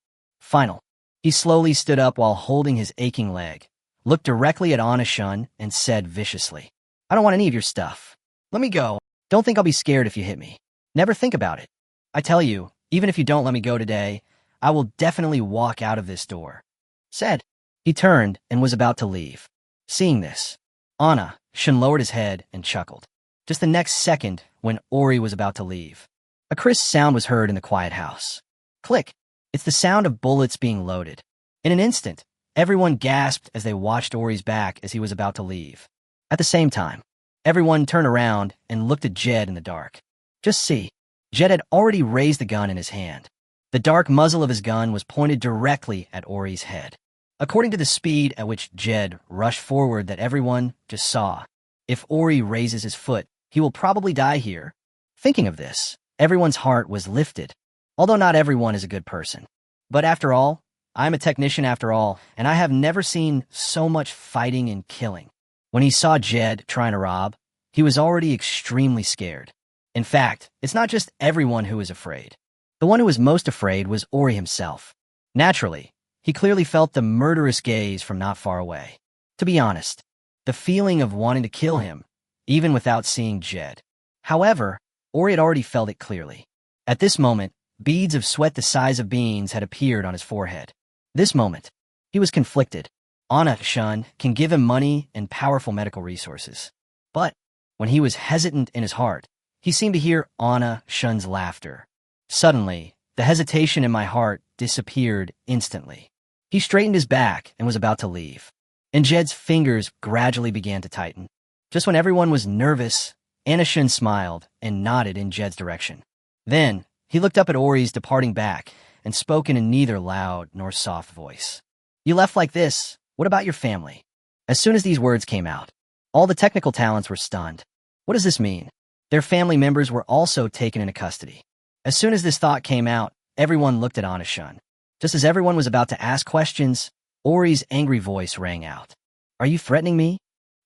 He slowly stood up while holding his aching leg, looked directly at Onishun, and said viciously, "I don't want any of your stuff. Let me go. Don't think I'll be scared if you hit me. Never think about it. I tell you, even if you don't let me go today, I will definitely walk out of this door." Said. He turned and was about to leave. Seeing this, Onishun lowered his head and chuckled. Just the next second, when Ori was about to leave, a crisp sound was heard in the quiet house. Click. It's the sound of bullets being loaded. In an instant, everyone gasped as they watched Ori's back as he was about to leave. At the same time, everyone turned around and looked at Jed in the dark. Just see, Jed had already raised the gun in his hand. The dark muzzle of his gun was pointed directly at Ori's head. According to the speed at which Jed rushed forward that everyone just saw, if Ori raises his foot, he will probably die here. Thinking of this, everyone's heart was lifted. Although not everyone is a good person. But after all, I'm a technician after all, and I have never seen so much fighting and killing. When he saw Jed trying to rob, he was already extremely scared. In fact, it's not just everyone who is afraid. The one who was most afraid was Ori himself. Naturally, he clearly felt the murderous gaze from not far away. To be honest, the feeling of wanting to kill him, even without seeing Jed. However, Ori had already felt it clearly. At this moment, beads of sweat the size of beans had appeared on his forehead. This moment, he was conflicted. Onishun can give him money and powerful medical resources. But when he was hesitant in his heart, he seemed to hear Onishun's laughter. Suddenly, the hesitation in my heart disappeared instantly. He straightened his back and was about to leave. And Jed's fingers gradually began to tighten. Just when everyone was nervous, Onishun smiled and nodded in Jed's direction. Then, he looked up at Ori's departing back and spoke in a neither loud nor soft voice. "You left like this. What about your family?" As soon as these words came out, all the technical talents were stunned. What does this mean? Their family members were also taken into custody. As soon as this thought came out, everyone looked at Onishun. Just as everyone was about to ask questions, Ori's angry voice rang out. Are you threatening me?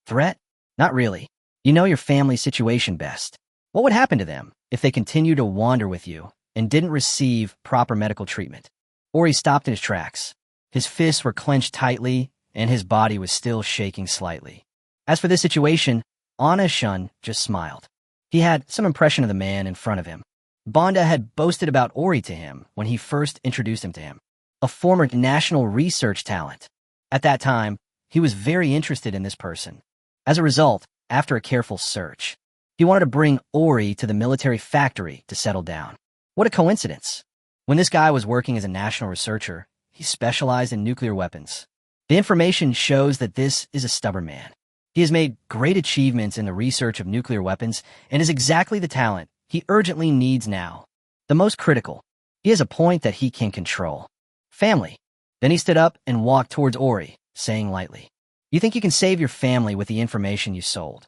Threat? Not really. You know your family's situation best. What would happen to them if they continued to wander with you and didn't receive proper medical treatment? Ori stopped in his tracks. His fists were clenched tightly, and his body was still shaking slightly. As for this situation, Shun just smiled. He had some impression of the man in front of him. Banda had boasted about Ori to him when he first introduced him to him, a former national research talent. At that time, he was very interested in this person. As a result, after a careful search, he wanted to bring Ori to the military factory to settle down. What a coincidence. When this guy was working as a national researcher, he specialized in nuclear weapons. The information shows that this is a stubborn man. He has made great achievements in the research of nuclear weapons and is exactly the talent he urgently needs now. The most critical, he has a point that he can control. Family. Then he stood up and walked towards Ori, saying lightly, You think you can save your family with the information you sold?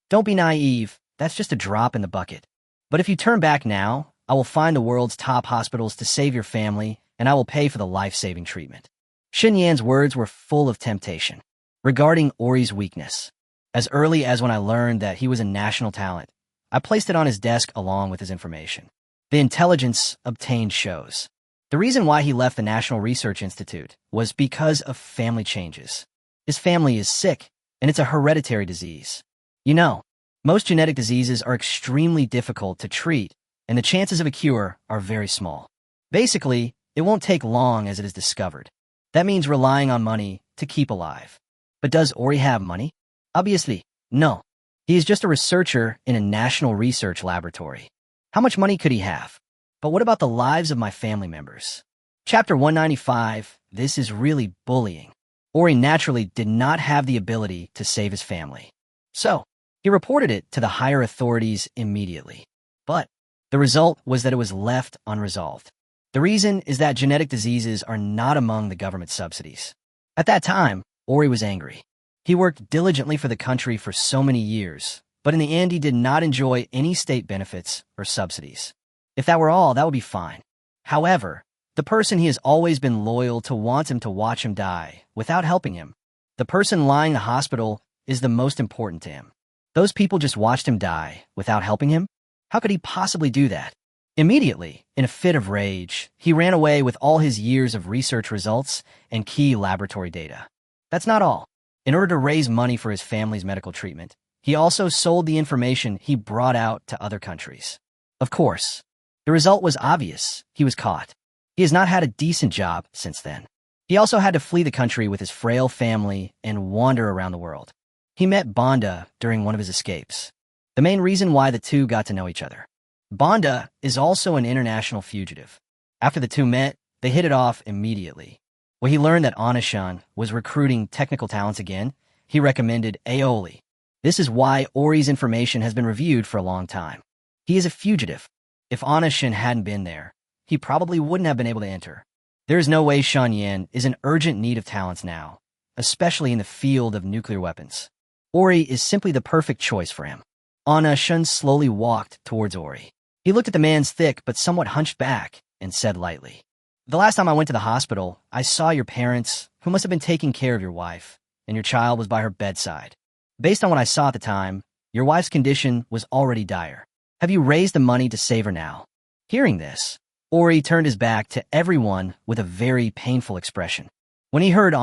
Don't be naive, that's just a drop in the bucket. But if you turn back now, I will find the world's top hospitals to save your family, and I will pay for the life-saving treatment. Shen Yan's words were full of temptation. Regarding Ori's weakness, as early as when I learned that he was a national talent, I placed it on his desk along with his information. The intelligence obtained shows. The reason why he left the National Research Institute was because of family changes. His family is sick, and it's a hereditary disease. You know, most genetic diseases are extremely difficult to treat, and the chances of a cure are very small. Basically, it won't take long as it is discovered. That means relying on money to keep alive. But does Ori have money? Obviously, no. He is just a researcher in a national research laboratory. How much money could he have? But what about the lives of my family members? Chapter 195, this is really bullying. Ori naturally did not have the ability to save his family. So, he reported it to the higher authorities immediately. But the result was that it was left unresolved. The reason is that genetic diseases are not among the government subsidies. At that time, Ori was angry. He worked diligently for the country for so many years, but in the end he did not enjoy any state benefits or subsidies. If that were all, that would be fine. However, the person he has always been loyal to wants him to watch him die without helping him. The person lying in the hospital is the most important to him. Those people just watched him die without helping him? How could he possibly do that? Immediately, in a fit of rage, he ran away with all his years of research results and key laboratory data. That's not all. In order to raise money for his family's medical treatment, he also sold the information he brought out to other countries. Of course, the result was obvious. He was caught. He has not had a decent job since then. He also had to flee the country with his frail family and wander around the world. He met Banda during one of his escapes. The main reason why the two got to know each other. Banda is also an international fugitive. After the two met, they hit it off immediately. When he learned that Anashan was recruiting technical talents again, he recommended Aoli. This is why Ori's information has been reviewed for a long time. He is a fugitive. If Anashan hadn't been there, he probably wouldn't have been able to enter. There is no way Shan Yan is in urgent need of talents now, especially in the field of nuclear weapons. Ori is simply the perfect choice for him. Anashan slowly walked towards Ori. He looked at the man's thick but somewhat hunched back and said lightly, The last time I went to the hospital, I saw your parents, who must have been taking care of your wife, and your child was by her bedside. Based on what I saw at the time, your wife's condition was already dire. Have you raised the money to save her now? Hearing this, Ori turned his back to everyone with a very painful expression. When he heard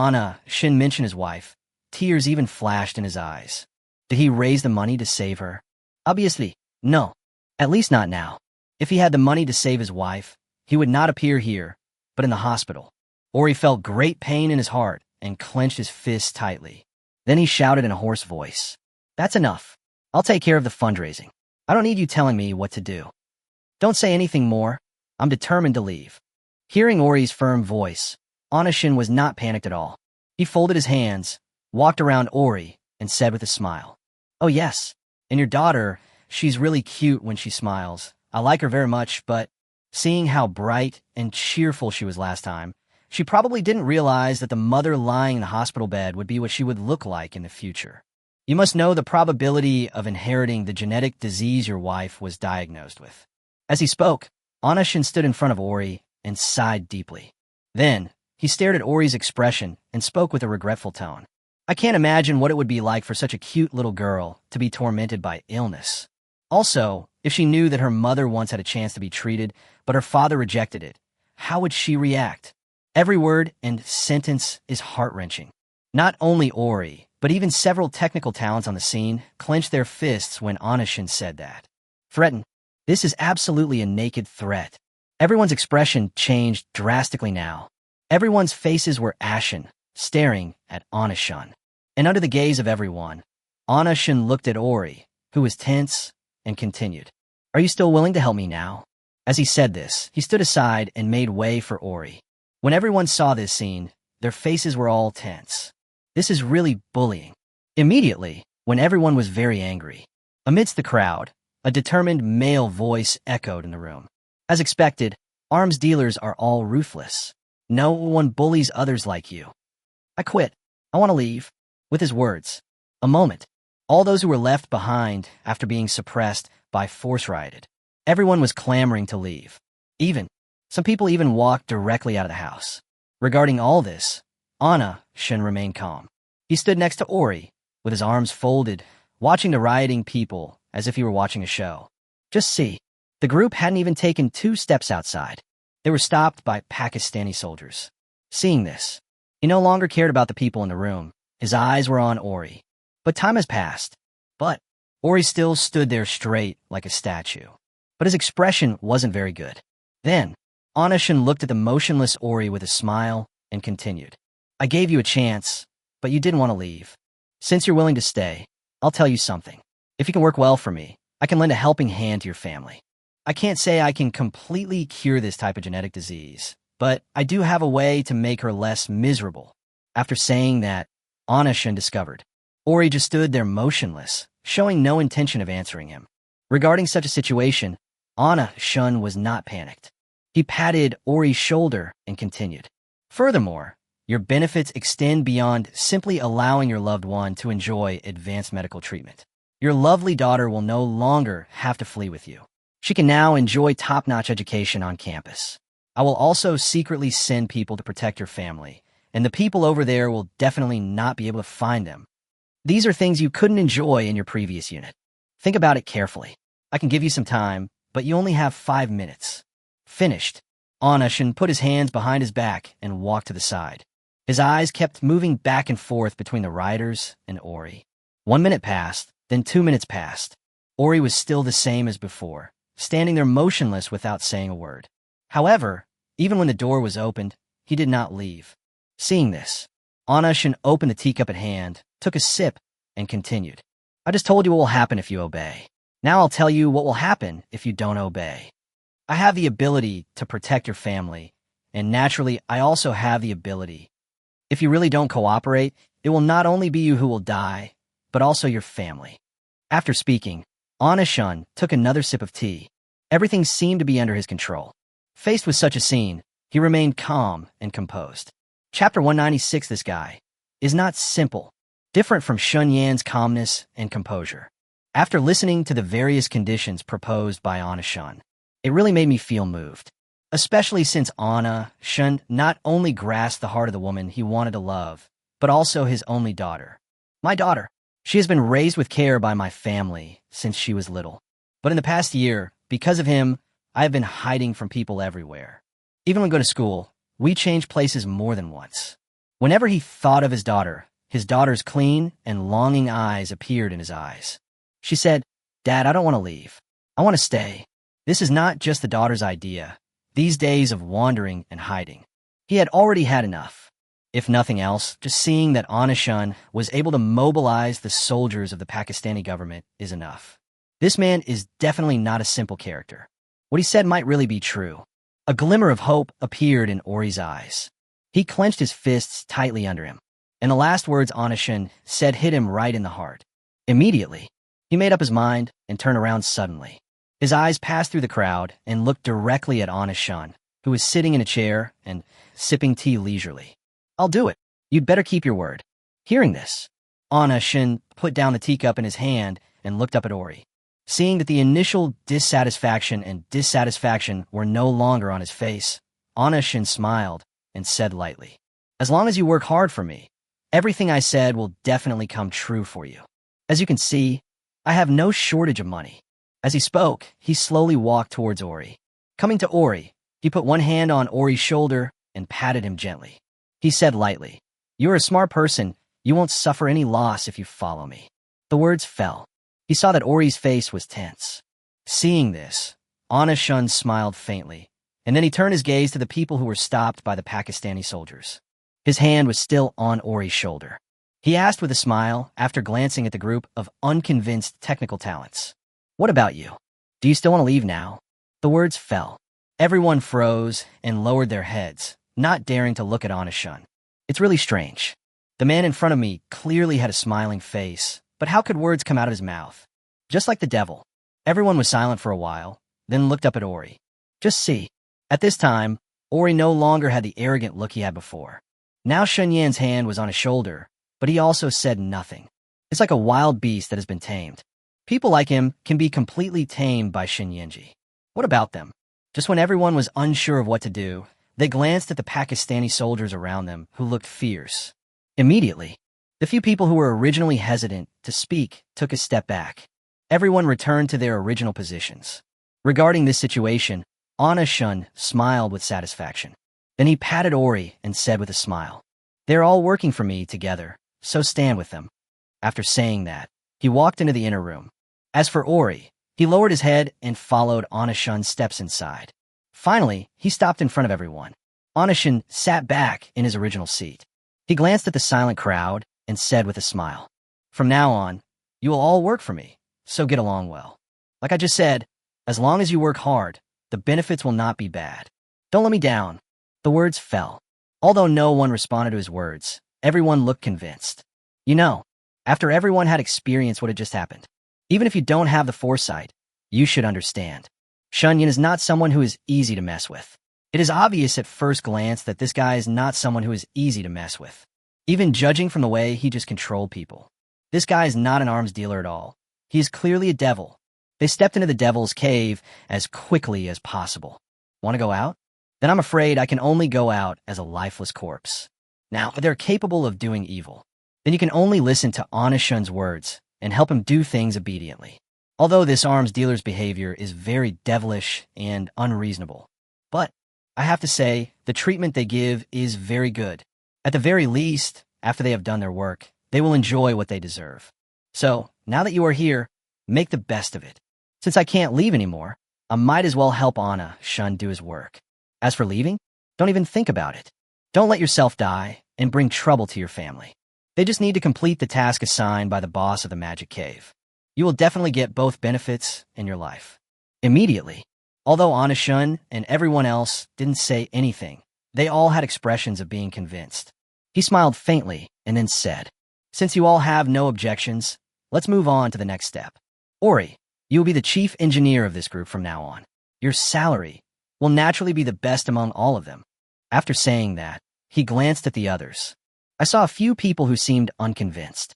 Shin mention his wife, tears even flashed in his eyes. Did he raise the money to save her? Obviously, no. At least not now. If he had the money to save his wife, he would not appear here, but in the hospital. Ori felt great pain in his heart and clenched his fists tightly. Then he shouted in a hoarse voice, That's enough. I'll take care of the fundraising. I don't need you telling me what to do. Don't say anything more. I'm determined to leave. Hearing Ori's firm voice, Anashin was not panicked at all. He folded his hands, walked around Ori, and said with a smile, Oh yes, and your daughter, she's really cute when she smiles. I like her very much, but seeing how bright and cheerful she was last time, she probably didn't realize that the mother lying in the hospital bed would be what she would look like in the future. You must know the probability of inheriting the genetic disease your wife was diagnosed with. As he spoke, Anashin stood in front of Ori and sighed deeply. Then, he stared at Ori's expression and spoke with a regretful tone. I can't imagine what it would be like for such a cute little girl to be tormented by illness. Also, if she knew that her mother once had a chance to be treated, but her father rejected it, how would she react? Every word and sentence is heart-wrenching. Not only Ori, but even several technical talents on the scene clenched their fists when Anashin said that. Threaten. This is absolutely a naked threat. Everyone's expression changed drastically now. Everyone's faces were ashen, staring at Anashin. And under the gaze of everyone, Anashin looked at Ori, who was tense, and continued. Are you still willing to help me now? As he said this, he stood aside and made way for Ori. When everyone saw this scene, their faces were all tense. This is really bullying. Immediately, when everyone was very angry, amidst the crowd, a determined male voice echoed in the room. As expected, arms dealers are all ruthless. No one bullies others like you. I quit. I want to leave. With his words, a moment, all those who were left behind after being suppressed by force rioted. Everyone was clamoring to leave. Some people even walked directly out of the house. Regarding all this, Anashin remained calm. He stood next to Ori, with his arms folded, watching the rioting people as if he were watching a show. Just see, the group hadn't even taken 2 steps outside. They were stopped by Pakistani soldiers. Seeing this, he no longer cared about the people in the room. His eyes were on Ori. But time has passed. But Ori still stood there straight like a statue. But his expression wasn't very good. Then, Anashin looked at the motionless Ori with a smile and continued. I gave you a chance, but you didn't want to leave. Since you're willing to stay, I'll tell you something. If you can work well for me, I can lend a helping hand to your family. I can't say I can completely cure this type of genetic disease, but I do have a way to make her less miserable. After saying that, Anashin discovered. Ori just stood there motionless, showing no intention of answering him. Regarding such a situation, Anashin was not panicked. He patted Ori's shoulder and continued. Furthermore, your benefits extend beyond simply allowing your loved one to enjoy advanced medical treatment. Your lovely daughter will no longer have to flee with you. She can now enjoy top-notch education on campus. I will also secretly send people to protect your family, and the people over there will definitely not be able to find them. These are things you couldn't enjoy in your previous unit. Think about it carefully. I can give you some time, but you only have 5 minutes. Finished. Anashin put his hands behind his back and walked to the side. His eyes kept moving back and forth between the riders and Ori. 1 minute passed, then 2 minutes passed. Ori was still the same as before, standing there motionless without saying a word. However, even when the door was opened, he did not leave. Seeing this, Anashin opened the teacup at hand, took a sip, and continued. I just told you what will happen if you obey. Now I'll tell you what will happen if you don't obey. I have the ability to protect your family, and naturally, I also have the ability. If you really don't cooperate, it will not only be you who will die, but also your family. After speaking, Anashin took another sip of tea. Everything seemed to be under his control. Faced with such a scene, he remained calm and composed. Chapter 196, this guy, is not simple, different from Shun Yan's calmness and composure. After listening to the various conditions proposed by Anashin, it really made me feel moved, especially since Anashin not only grasped the heart of the woman he wanted to love, but also his only daughter. My daughter. She has been raised with care by my family since she was little. But in the past year, because of him, I have been hiding from people everywhere. Even when we go to school, we change places more than once. Whenever he thought of his daughter's clean and longing eyes appeared in his eyes. She said, Dad, I don't want to leave. I want to stay. This is not just the daughter's idea. These days of wandering and hiding. He had already had enough. If nothing else, just seeing that Anashin was able to mobilize the soldiers of the Pakistani government is enough. This man is definitely not a simple character. What he said might really be true. A glimmer of hope appeared in Ori's eyes. He clenched his fists tightly under him, and the last words Anashin said hit him right in the heart. Immediately, he made up his mind and turned around suddenly. His eyes passed through the crowd and looked directly at Anashin, who was sitting in a chair and sipping tea leisurely. I'll do it. You'd better keep your word. Hearing this, Anashin put down the teacup in his hand and looked up at Ori. Seeing that the initial dissatisfaction were no longer on his face, Anashin smiled and said lightly, "As long as you work hard for me, everything I said will definitely come true for you. As you can see, I have no shortage of money." As he spoke, he slowly walked towards Ori. Coming to Ori, he put one hand on Ori's shoulder and patted him gently. He said lightly, "You're a smart person. You won't suffer any loss if you follow me." The words fell. He saw that Ori's face was tense. Seeing this, Shun smiled faintly, and then he turned his gaze to the people who were stopped by the Pakistani soldiers. His hand was still on Ori's shoulder. He asked with a smile after glancing at the group of unconvinced technical talents, "What about you? Do you still want to leave now?" The words fell. Everyone froze and lowered their heads, not daring to look at Shun. It's really strange. The man in front of me clearly had a smiling face, but how could words come out of his mouth? Just like the devil. Everyone was silent for a while, then looked up at Ori. Just see. At this time, Ori no longer had the arrogant look he had before. Now Shun Yan's hand was on his shoulder, but he also said nothing. It's like a wild beast that has been tamed. People like him can be completely tamed by Shin Yanji. What about them? Just when everyone was unsure of what to do, they glanced at the Pakistani soldiers around them who looked fierce. Immediately, the few people who were originally hesitant to speak took a step back. Everyone returned to their original positions. Regarding this situation, Shun smiled with satisfaction. Then he patted Ori and said with a smile, "They're all working for me together, so stand with them." After saying that, he walked into the inner room. As for Ori, he lowered his head and followed Shun's steps inside. Finally, he stopped in front of everyone. Shun sat back in his original seat. He glanced at the silent crowd and said with a smile, "From now on, you will all work for me, so get along well. Like I just said, as long as you work hard, the benefits will not be bad. Don't let me down." The words fell. Although no one responded to his words, everyone looked convinced. You know, after everyone had experienced what had just happened, even if you don't have the foresight, you should understand. Shun Yan is not someone who is easy to mess with. It is obvious at first glance that this guy is not someone who is easy to mess with, even judging from the way he just controlled people. This guy is not an arms dealer at all. He is clearly a devil. They stepped into the devil's cave as quickly as possible. Want to go out? Then I'm afraid I can only go out as a lifeless corpse. Now, if they're capable of doing evil, then you can only listen to Shun's words and help him do things obediently. Although this arms dealer's behavior is very devilish and unreasonable. But I have to say, the treatment they give is very good. At the very least, after they have done their work, they will enjoy what they deserve. So, now that you are here, make the best of it. Since I can't leave anymore, I might as well help Shun do his work. As for leaving, don't even think about it. Don't let yourself die and bring trouble to your family. They just need to complete the task assigned by the boss of the magic cave. You will definitely get both benefits in your life. Immediately, although Shun and everyone else didn't say anything, they all had expressions of being convinced. He smiled faintly and then said, "Since you all have no objections, let's move on to the next step. Ori, you will be the chief engineer of this group from now on. Your salary will naturally be the best among all of them." After saying that, he glanced at the others. I saw a few people who seemed unconvinced.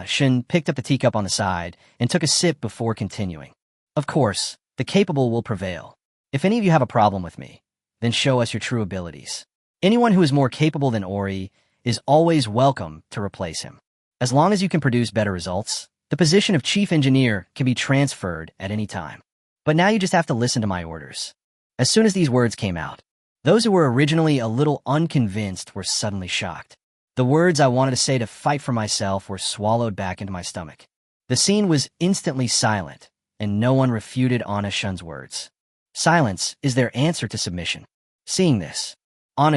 Shun picked up the teacup on the side and took a sip before continuing. "Of course, the capable will prevail. If any of you have a problem with me, then show us your true abilities. Anyone who is more capable than Ori is always welcome to replace him. As long as you can produce better results, the position of chief engineer can be transferred at any time. But now you just have to listen to my orders." As soon as these words came out, those who were originally a little unconvinced were suddenly shocked. The words I wanted to say to fight for myself were swallowed back into my stomach. The scene was instantly silent, and no one refuted Shun's words. Silence is their answer to submission. Seeing this,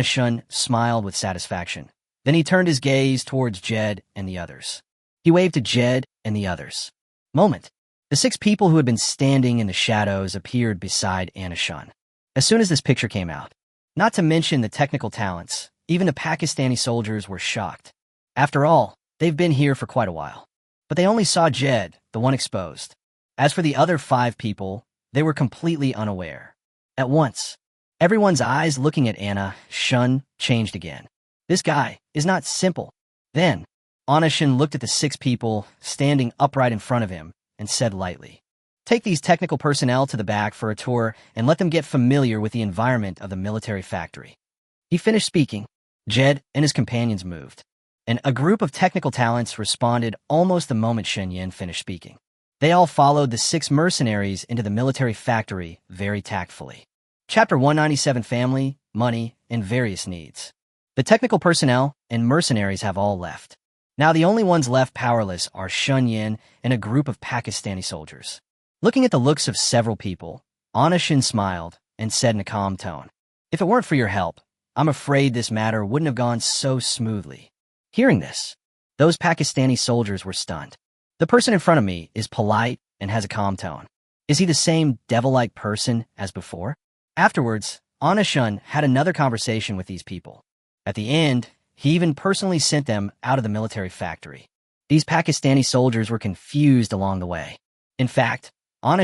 Shun smiled with satisfaction. Then he turned his gaze towards Jed and the others. He waved to Jed and the others. Moment. The 6 people who had been standing in the shadows appeared beside Shun. As soon as this picture came out, not to mention the technical talents, even the Pakistani soldiers were shocked. After all, they've been here for quite a while. But they only saw Jed, the one exposed. As for the other 5 people, they were completely unaware. At once, everyone's eyes looking at Shun changed again. This guy is not simple. Then, Shun looked at the 6 people standing upright in front of him and said lightly, "Take these technical personnel to the back for a tour and let them get familiar with the environment of the military factory." He finished speaking. Jed and his companions moved, and a group of technical talents responded almost the moment Shen Yin finished speaking. They all followed the 6 mercenaries into the military factory very tactfully. Chapter 197: Family, Money, and Various Needs. The technical personnel and mercenaries have all left. Now the only ones left powerless are Shun Yin and a group of Pakistani soldiers. Looking at the looks of several people, Shin smiled and said in a calm tone, "If it weren't for your help, I'm afraid this matter wouldn't have gone so smoothly." Hearing this, those Pakistani soldiers were stunned. The person in front of me is polite and has a calm tone. Is he the same devil-like person as before? Afterwards, Shun had another conversation with these people. At the end, he even personally sent them out of the military factory. These Pakistani soldiers were confused along the way. In fact,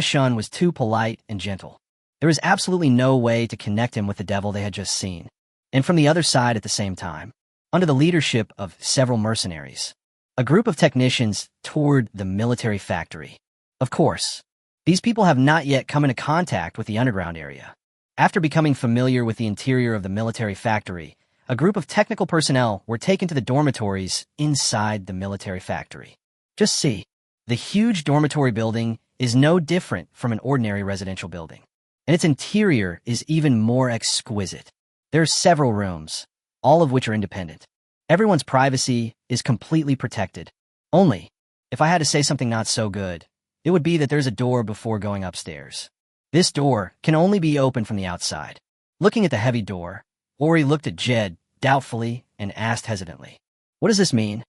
Shun was too polite and gentle. There was absolutely no way to connect him with the devil they had just seen. And from the other side at the same time, under the leadership of several mercenaries, a group of technicians toured the military factory. Of course, these people have not yet come into contact with the underground area. After becoming familiar with the interior of the military factory, a group of technical personnel were taken to the dormitories inside the military factory. Just see, the huge dormitory building is no different from an ordinary residential building, and its interior is even more exquisite. There are several rooms, all of which are independent. Everyone's privacy is completely protected. Only, if I had to say something not so good, it would be that there's a door before going upstairs. This door can only be opened from the outside. Looking at the heavy door, Ori looked at Jed doubtfully and asked hesitantly, "What does this mean?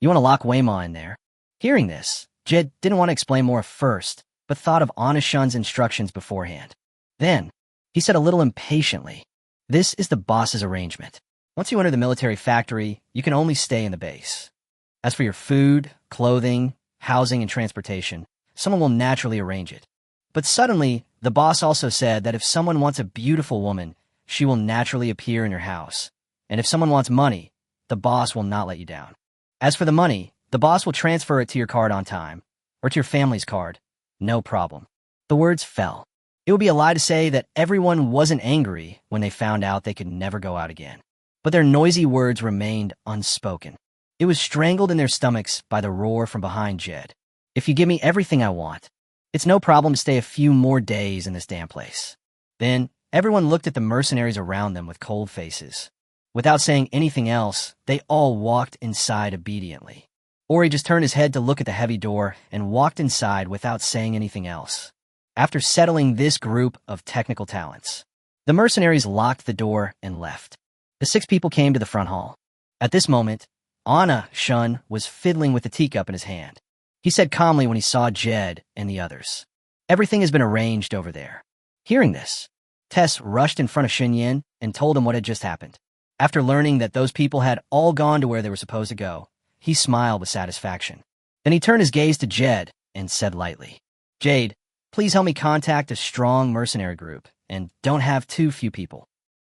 You want to lock Weima in there?" Hearing this, Jed didn't want to explain more first, but thought of Shun's instructions beforehand. Then, he said a little impatiently, "This is the boss's arrangement. Once you enter the military factory, you can only stay in the base. As for your food, clothing, housing, and transportation, someone will naturally arrange it. But suddenly, the boss also said that if someone wants a beautiful woman, she will naturally appear in your house. And if someone wants money, the boss will not let you down. As for the money, the boss will transfer it to your card on time, or to your family's card. No problem." The words fell. It would be a lie to say that everyone wasn't angry when they found out they could never go out again. But their noisy words remained unspoken. It was strangled in their stomachs by the roar from behind Jed. "If you give me everything I want, it's no problem to stay a few more days in this damn place." Then, everyone looked at the mercenaries around them with cold faces. Without saying anything else, they all walked inside obediently. Ori just turned his head to look at the heavy door and walked inside without saying anything else. After settling this group of technical talents, the mercenaries locked the door and left. The 6 people came to the front hall. At this moment, Shun was fiddling with the teacup in his hand. He said calmly when he saw Jed and the others, "Everything has been arranged over there." Hearing this, Tess rushed in front of Shin Yin and told him what had just happened. After learning that those people had all gone to where they were supposed to go, he smiled with satisfaction. Then he turned his gaze to Jed and said lightly, "Jade, please help me contact a strong mercenary group, and don't have too few people."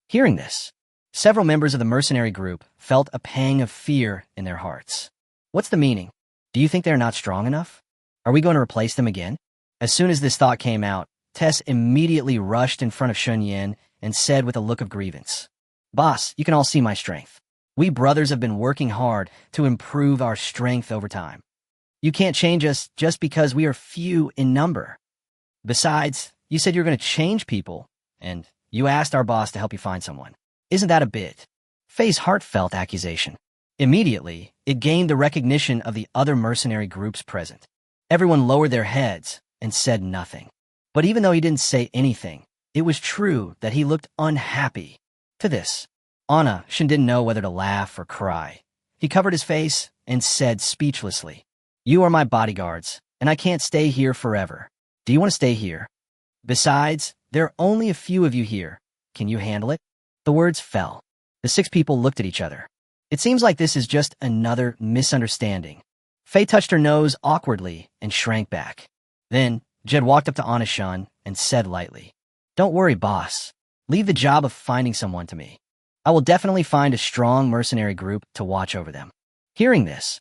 Hearing this, several members of the mercenary group felt a pang of fear in their hearts. What's the meaning? Do you think they're not strong enough? Are we going to replace them again? As soon as this thought came out, Tess immediately rushed in front of Shun Yin and said with a look of grievance, "Boss, you can all see my strength. We brothers have been working hard to improve our strength over time. You can't change us just because we are few in number. Besides, you said you're going to change people, and you asked our boss to help you find someone. Isn't that a bit?" Faye's heartfelt accusation. Immediately, it gained the recognition of the other mercenary groups present. Everyone lowered their heads and said nothing. But even though he didn't say anything, it was true that he looked unhappy. To this, Shin didn't know whether to laugh or cry. He covered his face and said speechlessly, "You are my bodyguards, and I can't stay here forever. Do you want to stay here? Besides, there are only a few of you here. Can you handle it?" The words fell. The 6 people looked at each other. It seems like this is just another misunderstanding. Faye touched her nose awkwardly and shrank back. Then, Jed walked up to Shun and said lightly, "Don't worry, boss. Leave the job of finding someone to me. I will definitely find a strong mercenary group to watch over them." Hearing this,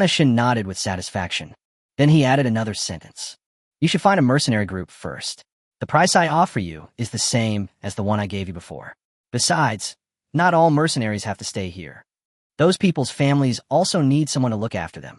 Shin nodded with satisfaction. Then he added another sentence. "You should find a mercenary group first. The price I offer you is the same as the one I gave you before. Besides, not all mercenaries have to stay here. Those people's families also need someone to look after them.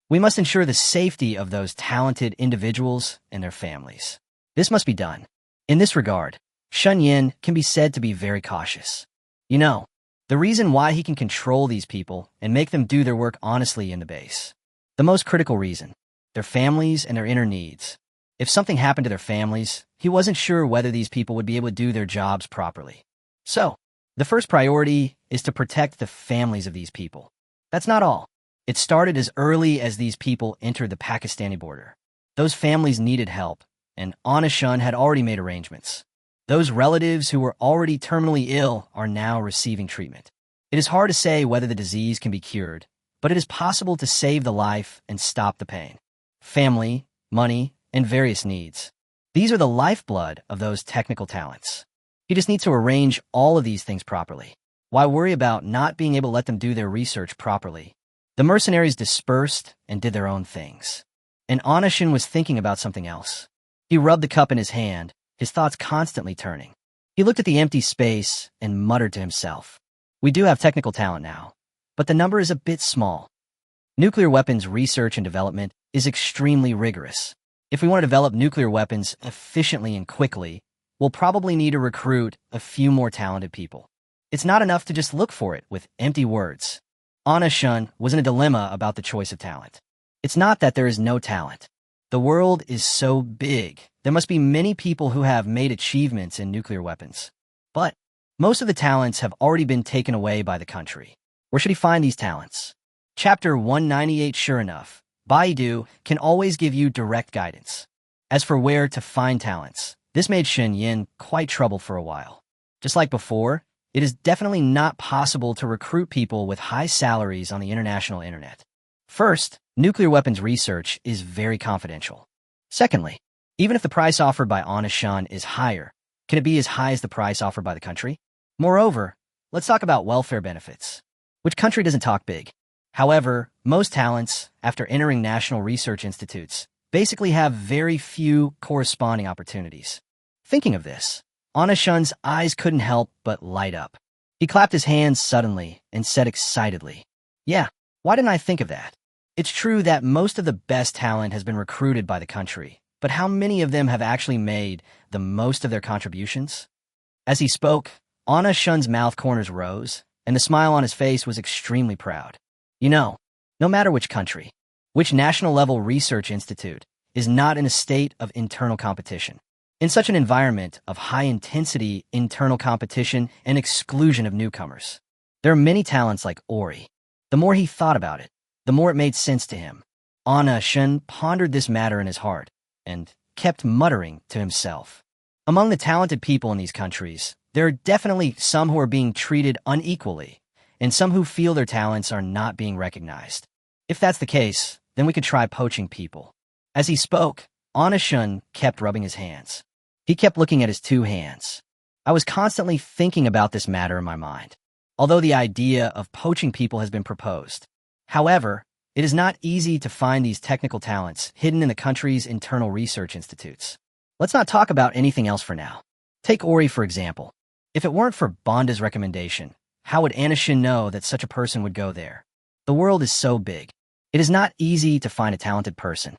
We must ensure the safety of those talented individuals and their families. This must be done. In this regard, Shun Yin can be said to be very cautious. You know, the reason why he can control these people and make them do their work honestly in the base. The most critical reason, their families and their inner needs. If something happened to their families, he wasn't sure whether these people would be able to do their jobs properly. So, the first priority is to protect the families of these people. That's not all. It started as early as these people entered the Pakistani border. Those families needed help, and Shun had already made arrangements. Those relatives who were already terminally ill are now receiving treatment. It is hard to say whether the disease can be cured, but it is possible to save the life and stop the pain. Family, money, and various needs. These are the lifeblood of those technical talents. He just needs to arrange all of these things properly. Why worry about not being able to let them do their research properly? The mercenaries dispersed and did their own things. And Shun was thinking about something else. He rubbed the cup in his hand, his thoughts constantly turning. He looked at the empty space and muttered to himself. We do have technical talent now, but the number is a bit small. Nuclear weapons research and development is extremely rigorous. If we want to develop nuclear weapons efficiently and quickly, we'll probably need to recruit a few more talented people. It's not enough to just look for it with empty words. Shun was in a dilemma about the choice of talent. It's not that there is no talent. The world is so big, there must be many people who have made achievements in nuclear weapons. But most of the talents have already been taken away by the country. Where should he find these talents? Chapter 198. Sure enough, Baidu can always give you direct guidance. As for where to find talents, this made Shun Yin quite troubled for a while. Just like before, it is definitely not possible to recruit people with high salaries on the international internet. First, nuclear weapons research is very confidential. Secondly, even if the price offered by Shun is higher, can it be as high as the price offered by the country? Moreover, let's talk about welfare benefits. Which country doesn't talk big? However, most talents, after entering national research institutes, basically have very few corresponding opportunities. Thinking of this, Shun's eyes couldn't help but light up. He clapped his hands suddenly and said excitedly, "Yeah, why didn't I think of that? It's true that most of the best talent has been recruited by the country, but how many of them have actually made the most of their contributions?" As he spoke, Shun's mouth corners rose, and the smile on his face was extremely proud. You know, no matter which country, which national-level research institute, is not in a state of internal competition. In such an environment of high-intensity internal competition and exclusion of newcomers, there are many talents like Ori. The more he thought about it, the more it made sense to him. Shun pondered this matter in his heart and kept muttering to himself. Among the talented people in these countries, there are definitely some who are being treated unequally, and some who feel their talents are not being recognized. If that's the case, then we could try poaching people. As he spoke, Shun kept rubbing his hands. He kept looking at his two hands. I was constantly thinking about this matter in my mind, although the idea of poaching people has been proposed. However, it is not easy to find these technical talents hidden in the country's internal research institutes. Let's not talk about anything else for now. Take Ori, for example. If it weren't for Bonda's recommendation, how would Shun know that such a person would go there? The world is so big. It is not easy to find a talented person.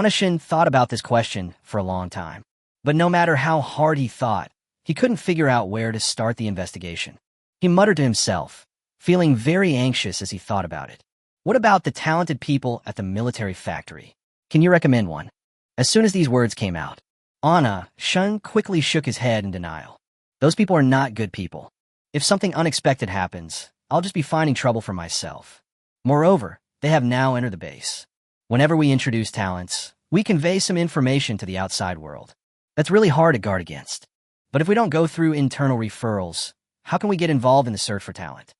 Shun thought about this question for a long time. But no matter how hard he thought, he couldn't figure out where to start the investigation. He muttered to himself, feeling very anxious as he thought about it. What about the talented people at the military factory? Can you recommend one? As soon as these words came out, Shun quickly shook his head in denial. Those people are not good people. If something unexpected happens, I'll just be finding trouble for myself. Moreover, they have now entered the base. Whenever we introduce talents, we convey some information to the outside world. That's really hard to guard against. But if we don't go through internal referrals, how can we get involved in the search for talent?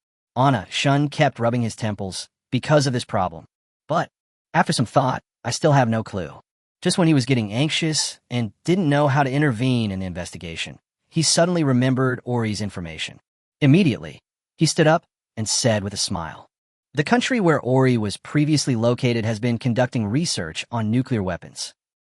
Shun kept rubbing his temples because of this problem. But after some thought, I still have no clue. Just when he was getting anxious and didn't know how to intervene in the investigation, he suddenly remembered Ori's information. Immediately, he stood up and said with a smile, "The country where Ori was previously located has been conducting research on nuclear weapons.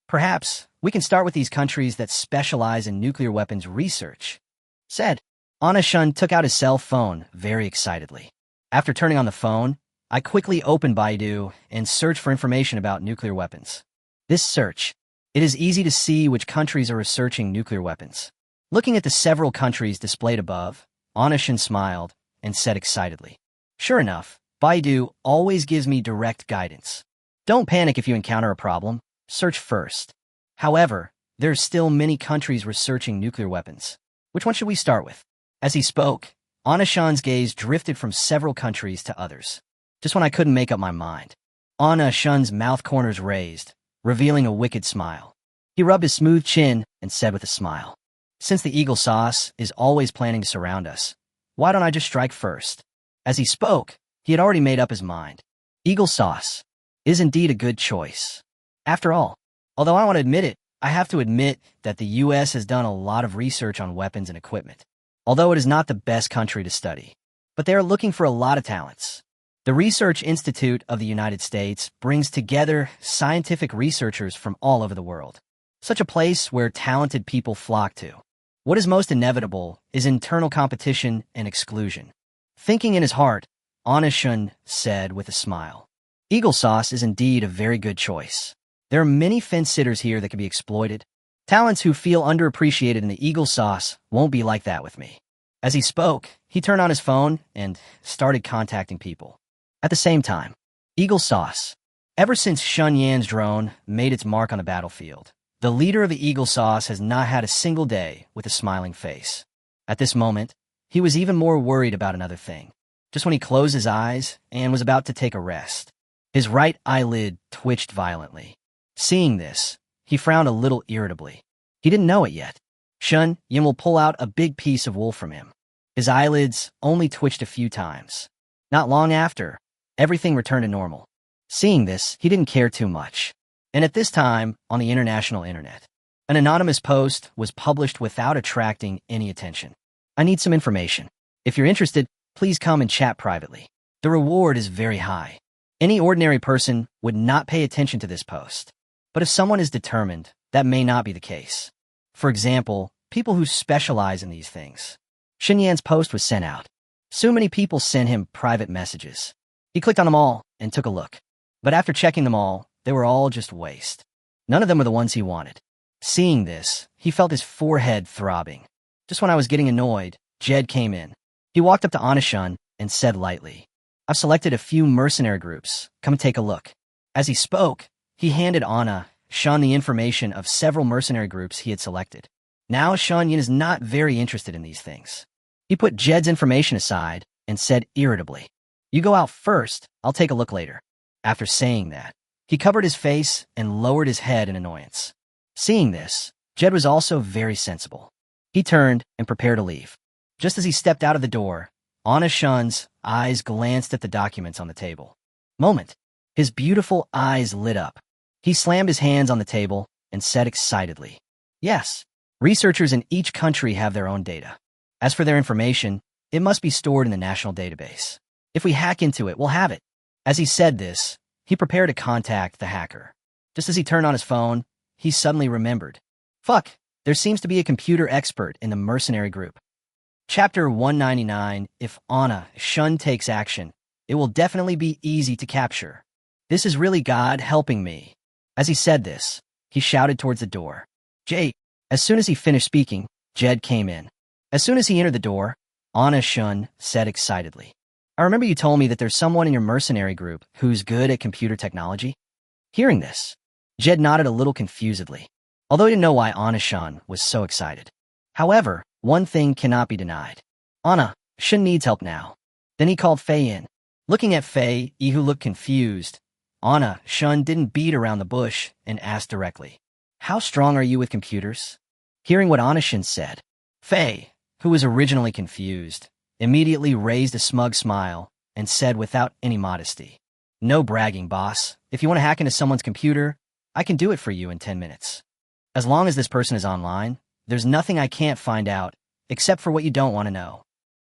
Perhaps we can start with these countries that specialize in nuclear weapons research," said Anna Shun took out his cell phone very excitedly. After turning on the phone, I quickly opened Baidu and searched for information about nuclear weapons. This search, it is easy to see which countries are researching nuclear weapons. Looking at the several countries displayed above, Anna Shun smiled and said excitedly, "Sure enough, Baidu always gives me direct guidance. Don't panic if you encounter a problem. Search first. However, there are still many countries researching nuclear weapons. Which one should we start with?" As he spoke, Anna Shun's gaze drifted from several countries to others. Just when I couldn't make up my mind, Anna Shun's mouth corners raised, revealing a wicked smile. He rubbed his smooth chin and said with a smile, "Since the eagle sauce is always planning to surround us, why don't I just strike first?" As he spoke, he had already made up his mind. Eagle sauce is indeed a good choice. After all, although I don't want to admit it, I have to admit that the US has done a lot of research on weapons and equipment. Although it is not the best country to study, but they are looking for a lot of talents. The Research Institute of the United States brings together scientific researchers from all over the world, such a place where talented people flock to. What is most inevitable is internal competition and exclusion. Thinking in his heart, Anna Shun said with a smile, "Eagle sauce is indeed a very good choice. There are many fence-sitters here that can be exploited. Talents who feel underappreciated in the eagle sauce won't be like that with me." As he spoke, he turned on his phone and started contacting people. At the same time, eagle sauce. Ever since Shun Yan's drone made its mark on the battlefield, the leader of the eagle sauce has not had a single day with a smiling face. At this moment, he was even more worried about another thing. Just when he closed his eyes and was about to take a rest, his right eyelid twitched violently. Seeing this, he frowned a little irritably. He didn't know it yet. Shun Yan will pull out a big piece of wool from him. His eyelids only twitched a few times. Not long after, everything returned to normal. Seeing this, he didn't care too much. And at this time, on the international internet, an anonymous post was published without attracting any attention. "I need some information. If you're interested, please come and chat privately. The reward is very high." Any ordinary person would not pay attention to this post. But if someone is determined, that may not be the case. For example, people who specialize in these things. Shun Yan's post was sent out. So many people sent him private messages. He clicked on them all and took a look. But after checking them all, they were all just waste. None of them were the ones he wanted. Seeing this, he felt his forehead throbbing. Just when I was getting annoyed, Jed came in. He walked up to Anna Shun and said lightly, "I've selected a few mercenary groups. Come take a look." As he spoke, he handed Anna Shun the information of several mercenary groups he had selected. Now Shun Yan is not very interested in these things. He put Jed's information aside and said irritably, "You go out first, I'll take a look later." After saying that, he covered his face and lowered his head in annoyance. Seeing this, Jed was also very sensible. He turned and prepared to leave. Just as he stepped out of the door, Anna Shun's eyes glanced at the documents on the table. His beautiful eyes lit up. He slammed his hands on the table and said excitedly, "Yes, researchers in each country have their own data. As for their information, it must be stored in the national database. If we hack into it, we'll have it." As he said this, he prepared to contact the hacker. Just as he turned on his phone, he suddenly remembered. Fuck, there seems to be a computer expert in the mercenary group. Chapter 199, If Anna Shun takes action, it will definitely be easy to capture. This is really God helping me. As he said this, he shouted towards the door. "Jade." As soon as he finished speaking, Jed came in. As soon as he entered the door, Anna Shun said excitedly, "I remember you told me that there's someone in your mercenary group who's good at computer technology." Hearing this, Jed nodded a little confusedly, although he didn't know why Anna Shun was so excited. However, one thing cannot be denied. Anna Shun needs help now. Then he called Fei in. Looking at Fei, who looked confused, Anna Shun didn't beat around the bush and asked directly, "How strong are you with computers?" Hearing what Anna Shun said, Fei, who was originally confused, immediately raised a smug smile and said without any modesty, "No bragging, boss. If you want to hack into someone's computer, I can do it for you in 10 minutes. As long as this person is online, there's nothing I can't find out, except for what you don't want to know."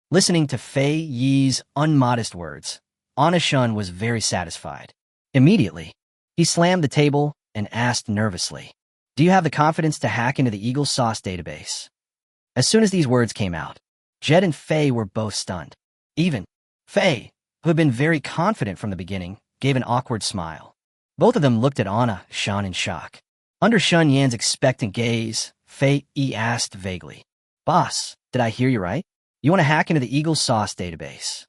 Listening to Fei Yi's unmodest words, Anna Shun was very satisfied. Immediately, he slammed the table and asked nervously, "Do you have the confidence to hack into the Eagle Sauce database?" As soon as these words came out, Jed and Faye were both stunned. Even Faye, who had been very confident from the beginning, gave an awkward smile. Both of them looked at Anna Shan in shock. Under Shun Yan's expectant gaze, Faye asked vaguely, "Boss, did I hear you right? You want to hack into the Eagle Sauce database?"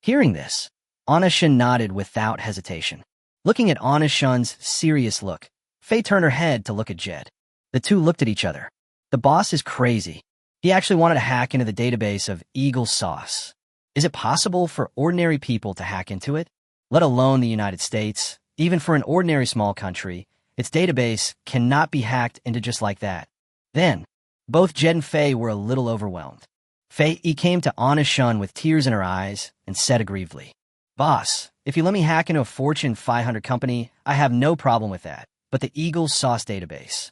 Hearing this, Anna Shan nodded without hesitation. Looking at Anna Shan's serious look, Faye turned her head to look at Jed. The two looked at each other. The boss is crazy. He actually wanted to hack into the database of Eagle Sauce. Is it possible for ordinary people to hack into it? Let alone the United States. Even for an ordinary small country, its database cannot be hacked into just like that. Then, both Jed and Faye were a little overwhelmed. Faye came to Anna Shun with tears in her eyes and said aggrievedly, "Boss, if you let me hack into a Fortune 500 company, I have no problem with that. But the Eagle Sauce database."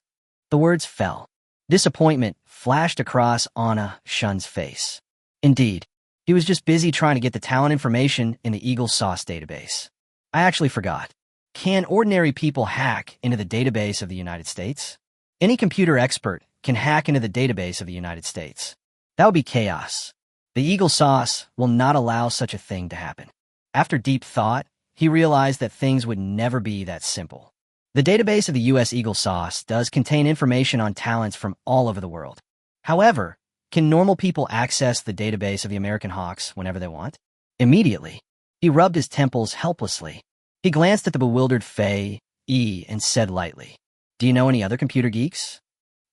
The words fell. Disappointment flashed across Anna Shun's face. Indeed, he was just busy trying to get the talent information in the Eagle Sauce database. I actually forgot. Can ordinary people hack into the database of the United States? Any computer expert can hack into the database of the United States. That would be chaos. The Eagle Sauce will not allow such a thing to happen. After deep thought, he realized that things would never be that simple. The database of the U.S. Eagle Sauce does contain information on talents from all over the world. However, can normal people access the database of the American Hawks whenever they want? Immediately, he rubbed his temples helplessly. He glanced at the bewildered Faye and said lightly, "Do you know any other computer geeks?"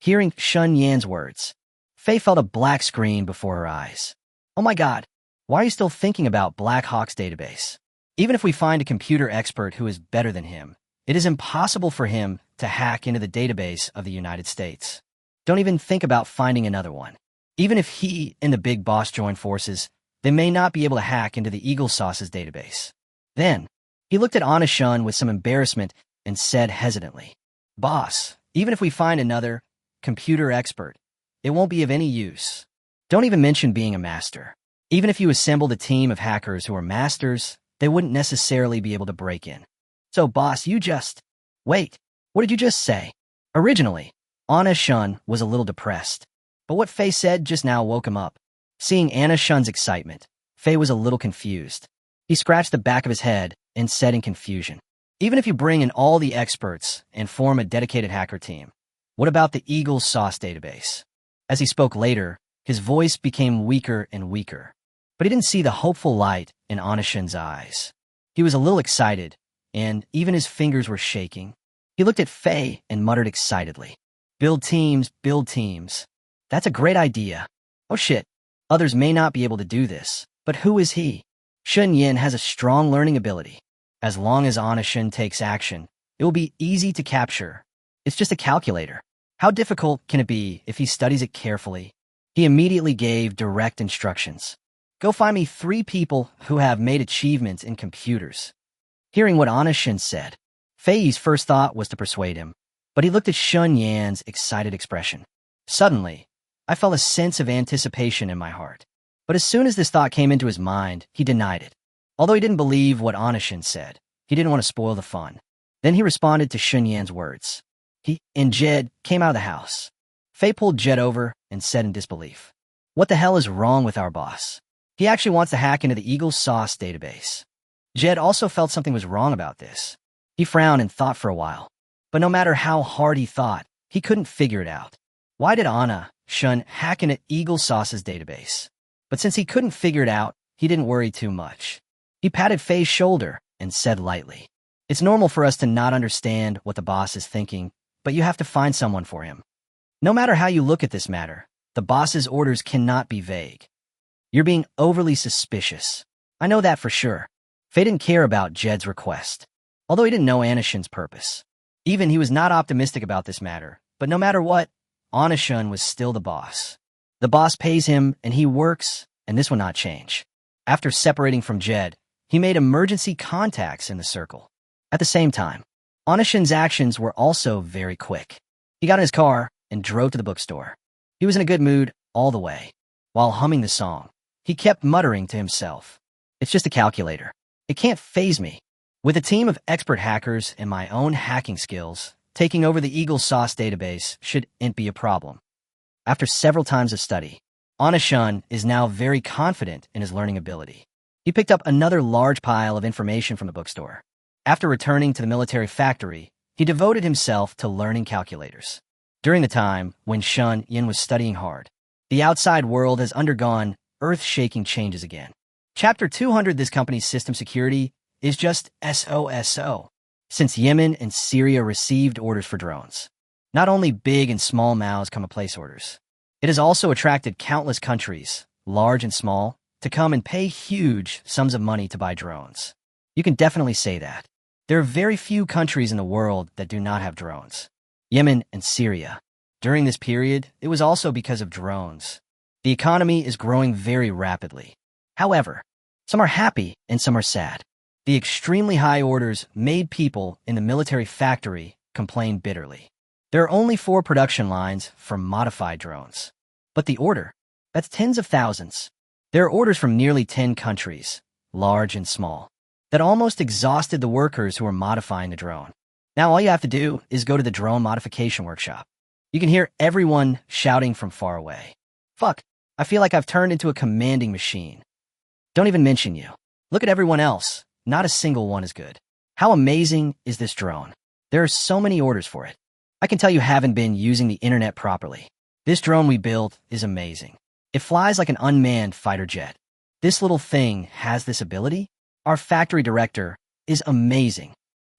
Hearing Shun Yan's words, Faye felt a black screen before her eyes. "Oh my God, why are you still thinking about Black Hawk's database? Even if we find a computer expert who is better than him, it is impossible for him to hack into the database of the United States. Don't even think about finding another one. Even if he and the big boss join forces, they may not be able to hack into the Eagle Sauce's database." Then, he looked at Anna Shun with some embarrassment and said hesitantly, "Boss, even if we find another computer expert, it won't be of any use. Don't even mention being a master. Even if you assembled a team of hackers who are masters, they wouldn't necessarily be able to break in. So, boss, you just..." "Wait, what did you just say?" Originally, Anna Shun was a little depressed, but what Faye said just now woke him up. Seeing Anna Shun's excitement, Faye was a little confused. He scratched the back of his head and said in confusion, "Even if you bring in all the experts and form a dedicated hacker team, what about the Eagle Sauce database?" As he spoke later, his voice became weaker and weaker, but he didn't see the hopeful light in Anna Shun's eyes. He was a little excited, and even his fingers were shaking. He looked at Faye and muttered excitedly, build teams, That's a great idea. Oh shit, others may not be able to do this, but who is he? Shun Yin has a strong learning ability. As long as Anna Shun takes action, it will be easy to capture. It's just a calculator. How difficult can it be if he studies it carefully? He immediately gave direct instructions. "Go find me 3 people who have made achievements in computers." Hearing what Anna Shun said, Faye's first thought was to persuade him, but he looked at Shun Yan's excited expression. Suddenly, I felt a sense of anticipation in my heart. But as soon as this thought came into his mind, he denied it. Although he didn't believe what Anna Shun said, he didn't want to spoil the fun. Then he responded to Shun Yan's words. He and Jed came out of the house. Faye pulled Jed over and said in disbelief, "What the hell is wrong with our boss? He actually wants to hack into the Eagle Sauce database." Jed also felt something was wrong about this. He frowned and thought for a while. But no matter how hard he thought, he couldn't figure it out. Why did Anna Shun hack into Eagle Sauce's database? But since he couldn't figure it out, he didn't worry too much. He patted Faye's shoulder and said lightly, "It's normal for us to not understand what the boss is thinking, but you have to find someone for him. No matter how you look at this matter, the boss's orders cannot be vague. You're being overly suspicious. I know that for sure." Faye didn't care about Jed's request, although he didn't know Anna Shun's purpose. Even he was not optimistic about this matter, but no matter what, Anna Shun was still the boss. The boss pays him, and he works, and this will not change. After separating from Jed, he made emergency contacts in the circle. At the same time, Anna Shun's actions were also very quick. He got in his car and drove to the bookstore. He was in a good mood all the way. While humming the song, he kept muttering to himself, "It's just a calculator. It can't faze me." With a team of expert hackers and my own hacking skills, taking over the Eagle Sauce database shouldn't be a problem. After several times of study, Anashun is now very confident in his learning ability. He picked up another large pile of information from the bookstore. After returning to the military factory, he devoted himself to learning calculators. During the time when Shun Yin was studying hard, the outside world has undergone earth-shaking changes again. Chapter 200 This company's system security is just SOSO. Since Yemen and Syria received orders for drones, not only big and small mouths come to place orders. It has also attracted countless countries, large and small, to come and pay huge sums of money to buy drones. You can definitely say that. There are very few countries in the world that do not have drones. Yemen and Syria. During this period, it was also because of drones. The economy is growing very rapidly. However, some are happy and some are sad. The extremely high orders made people in the military factory complain bitterly. There are only 4 production lines for modified drones. But the order, that's tens of thousands. There are orders from nearly 10 countries, large and small, that almost exhausted the workers who are modifying the drone. Now all you have to do is go to the drone modification workshop. You can hear everyone shouting from far away. Fuck, I feel like I've turned into a commanding machine. Don't even mention you. Look at everyone else. Not a single one is good. How amazing is this drone? There are so many orders for it. I can tell you haven't been using the internet properly. This drone we built is amazing. It flies like an unmanned fighter jet. This little thing has this ability? Our factory director is amazing.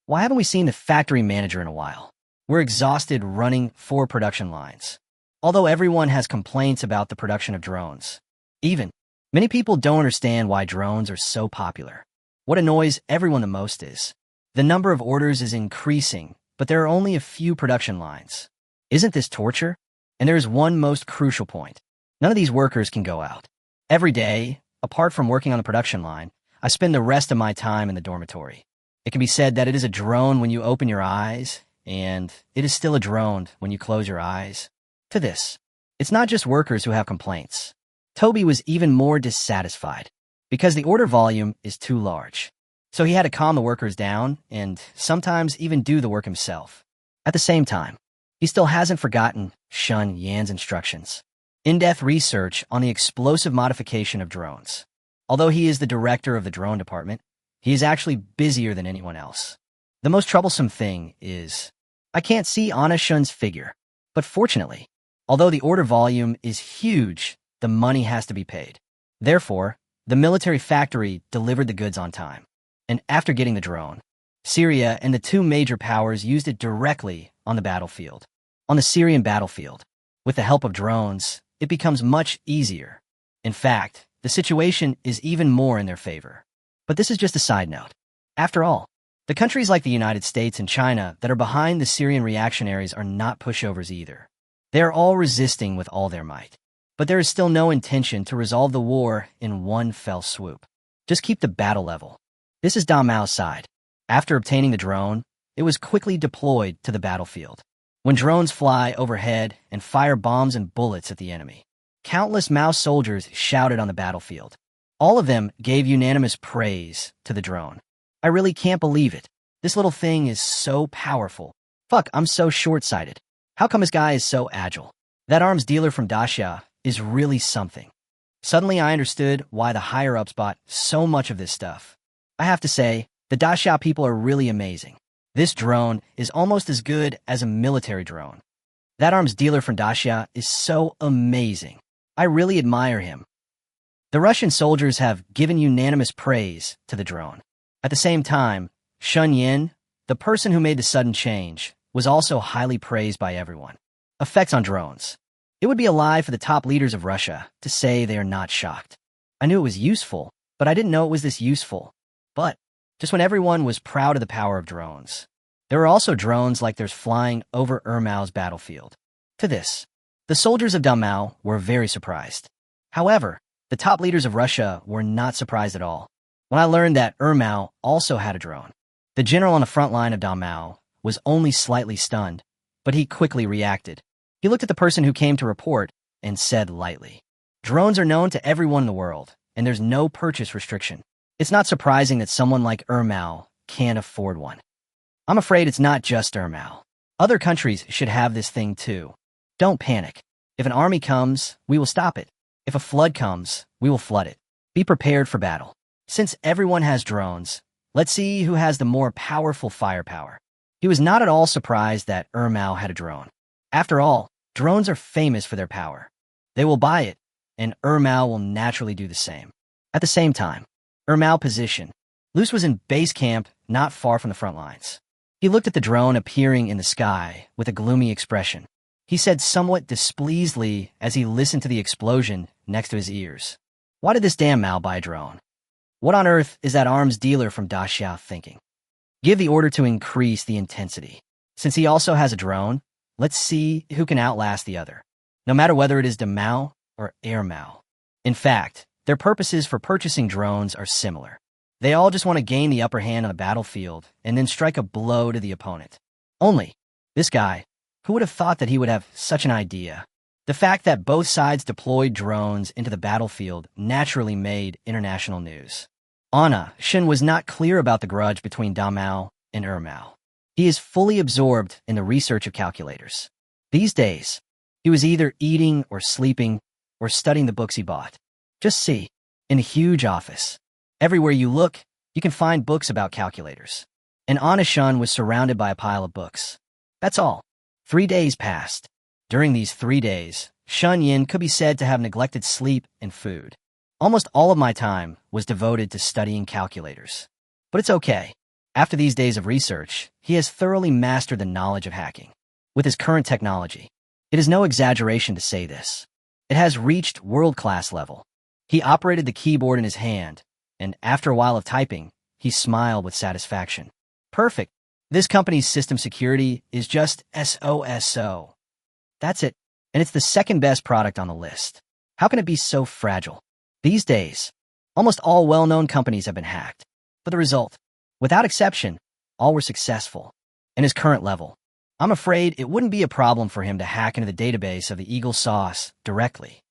Why haven't we seen the factory manager in a while? We're exhausted running 4 production lines. Although everyone has complaints about the production of drones. Many people don't understand why drones are so popular. What annoys everyone the most is the number of orders is increasing, but there are only a few production lines. Isn't this torture? And there is one most crucial point. None of these workers can go out. Every day, apart from working on the production line, I spend the rest of my time in the dormitory. It can be said that it is a drone when you open your eyes, and it is still a drone when you close your eyes. To this, it's not just workers who have complaints. Toby was even more dissatisfied because the order volume is too large. So he had to calm the workers down and sometimes even do the work himself. At the same time, he still hasn't forgotten Shun Yan's instructions. In-depth research on the explosive modification of drones. Although he is the director of the drone department, he is actually busier than anyone else. The most troublesome thing is, I can't see Anna Shun's figure. But fortunately, although the order volume is huge, the money has to be paid. Therefore, the military factory delivered the goods on time. And after getting the drone, Syria and the 2 major powers used it directly on the battlefield. On the Syrian battlefield, with the help of drones, it becomes much easier. In fact, the situation is even more in their favor. But this is just a side note. After all, the countries like the United States and China that are behind the Syrian reactionaries are not pushovers either. They are all resisting with all their might. But there is still no intention to resolve the war in one fell swoop. Just keep the battle level. This is Da Mao's side. After obtaining the drone, it was quickly deployed to the battlefield. When drones fly overhead and fire bombs and bullets at the enemy, countless Mao soldiers shouted on the battlefield. All of them gave unanimous praise to the drone. I really can't believe it. This little thing is so powerful. Fuck, I'm so short-sighted. How come this guy is so agile? That arms dealer from Dacia is really something. Suddenly I understood why the higher-ups bought so much of this stuff. I have to say, the Dacia people are really amazing. This drone is almost as good as a military drone. That arms dealer from Dacia is so amazing. I really admire him. The Russian soldiers have given unanimous praise to the drone. At the same time, Shun Yin, the person who made the sudden change, was also highly praised by everyone. Effects on drones. It would be a lie for the top leaders of Russia to say they are not shocked. I knew it was useful, but I didn't know it was this useful. But just when everyone was proud of the power of drones, there were also drones like there's flying over Ermao's battlefield. To this, the soldiers of Damao were very surprised. However, the top leaders of Russia were not surprised at all. When I learned that Ermao also had a drone, the general on the front line of Damao was only slightly stunned, but he quickly reacted. He looked at the person who came to report and said lightly, "Drones are known to everyone in the world, and there's no purchase restriction. It's not surprising that someone like Ermao can't afford one." I'm afraid it's not just Ermao. Other countries should have this thing too. Don't panic. If an army comes, we will stop it. If a flood comes, we will flood it. Be prepared for battle. Since everyone has drones, let's see who has the more powerful firepower. He was not at all surprised that Ermao had a drone. After all, drones are famous for their power. They will buy it, and Ermao will naturally do the same. At the same time, Ermao position. Luce was in base camp, not far from the front lines. He looked at the drone appearing in the sky with a gloomy expression. He said somewhat displeasedly as he listened to the explosion next to his ears. Why did this damn Mao buy a drone? What on earth is that arms dealer from Da Xiao thinking? Give the order to increase the intensity. Since he also has a drone, let's see who can outlast the other, no matter whether it is De Mao or Air Mao. In fact, their purposes for purchasing drones are similar. They all just want to gain the upper hand on the battlefield and then strike a blow to the opponent. Only, this guy, who would have thought that he would have such an idea? The fact that both sides deployed drones into the battlefield naturally made international news. Anna Shin was not clear about the grudge between Da Mao and Mao. He is fully absorbed in the research of calculators. These days, he was either eating or sleeping or studying the books he bought. Just see, in a huge office. Everywhere you look, you can find books about calculators. And Anna Shun was surrounded by a pile of books. That's all. 3 days passed. During these 3 days, Shun Yin could be said to have neglected sleep and food. Almost all of my time was devoted to studying calculators. But it's okay. After these days of research, he has thoroughly mastered the knowledge of hacking. With his current technology, it is no exaggeration to say this. It has reached world-class level. He operated the keyboard in his hand, and after a while of typing, he smiled with satisfaction. Perfect. This company's system security is just SOSO. That's it, and it's the second best product on the list. How can it be so fragile? These days, almost all well-known companies have been hacked. But the result, without exception, all were successful. In his current level, I'm afraid it wouldn't be a problem for him to hack into the database of the Eagle Sauce directly.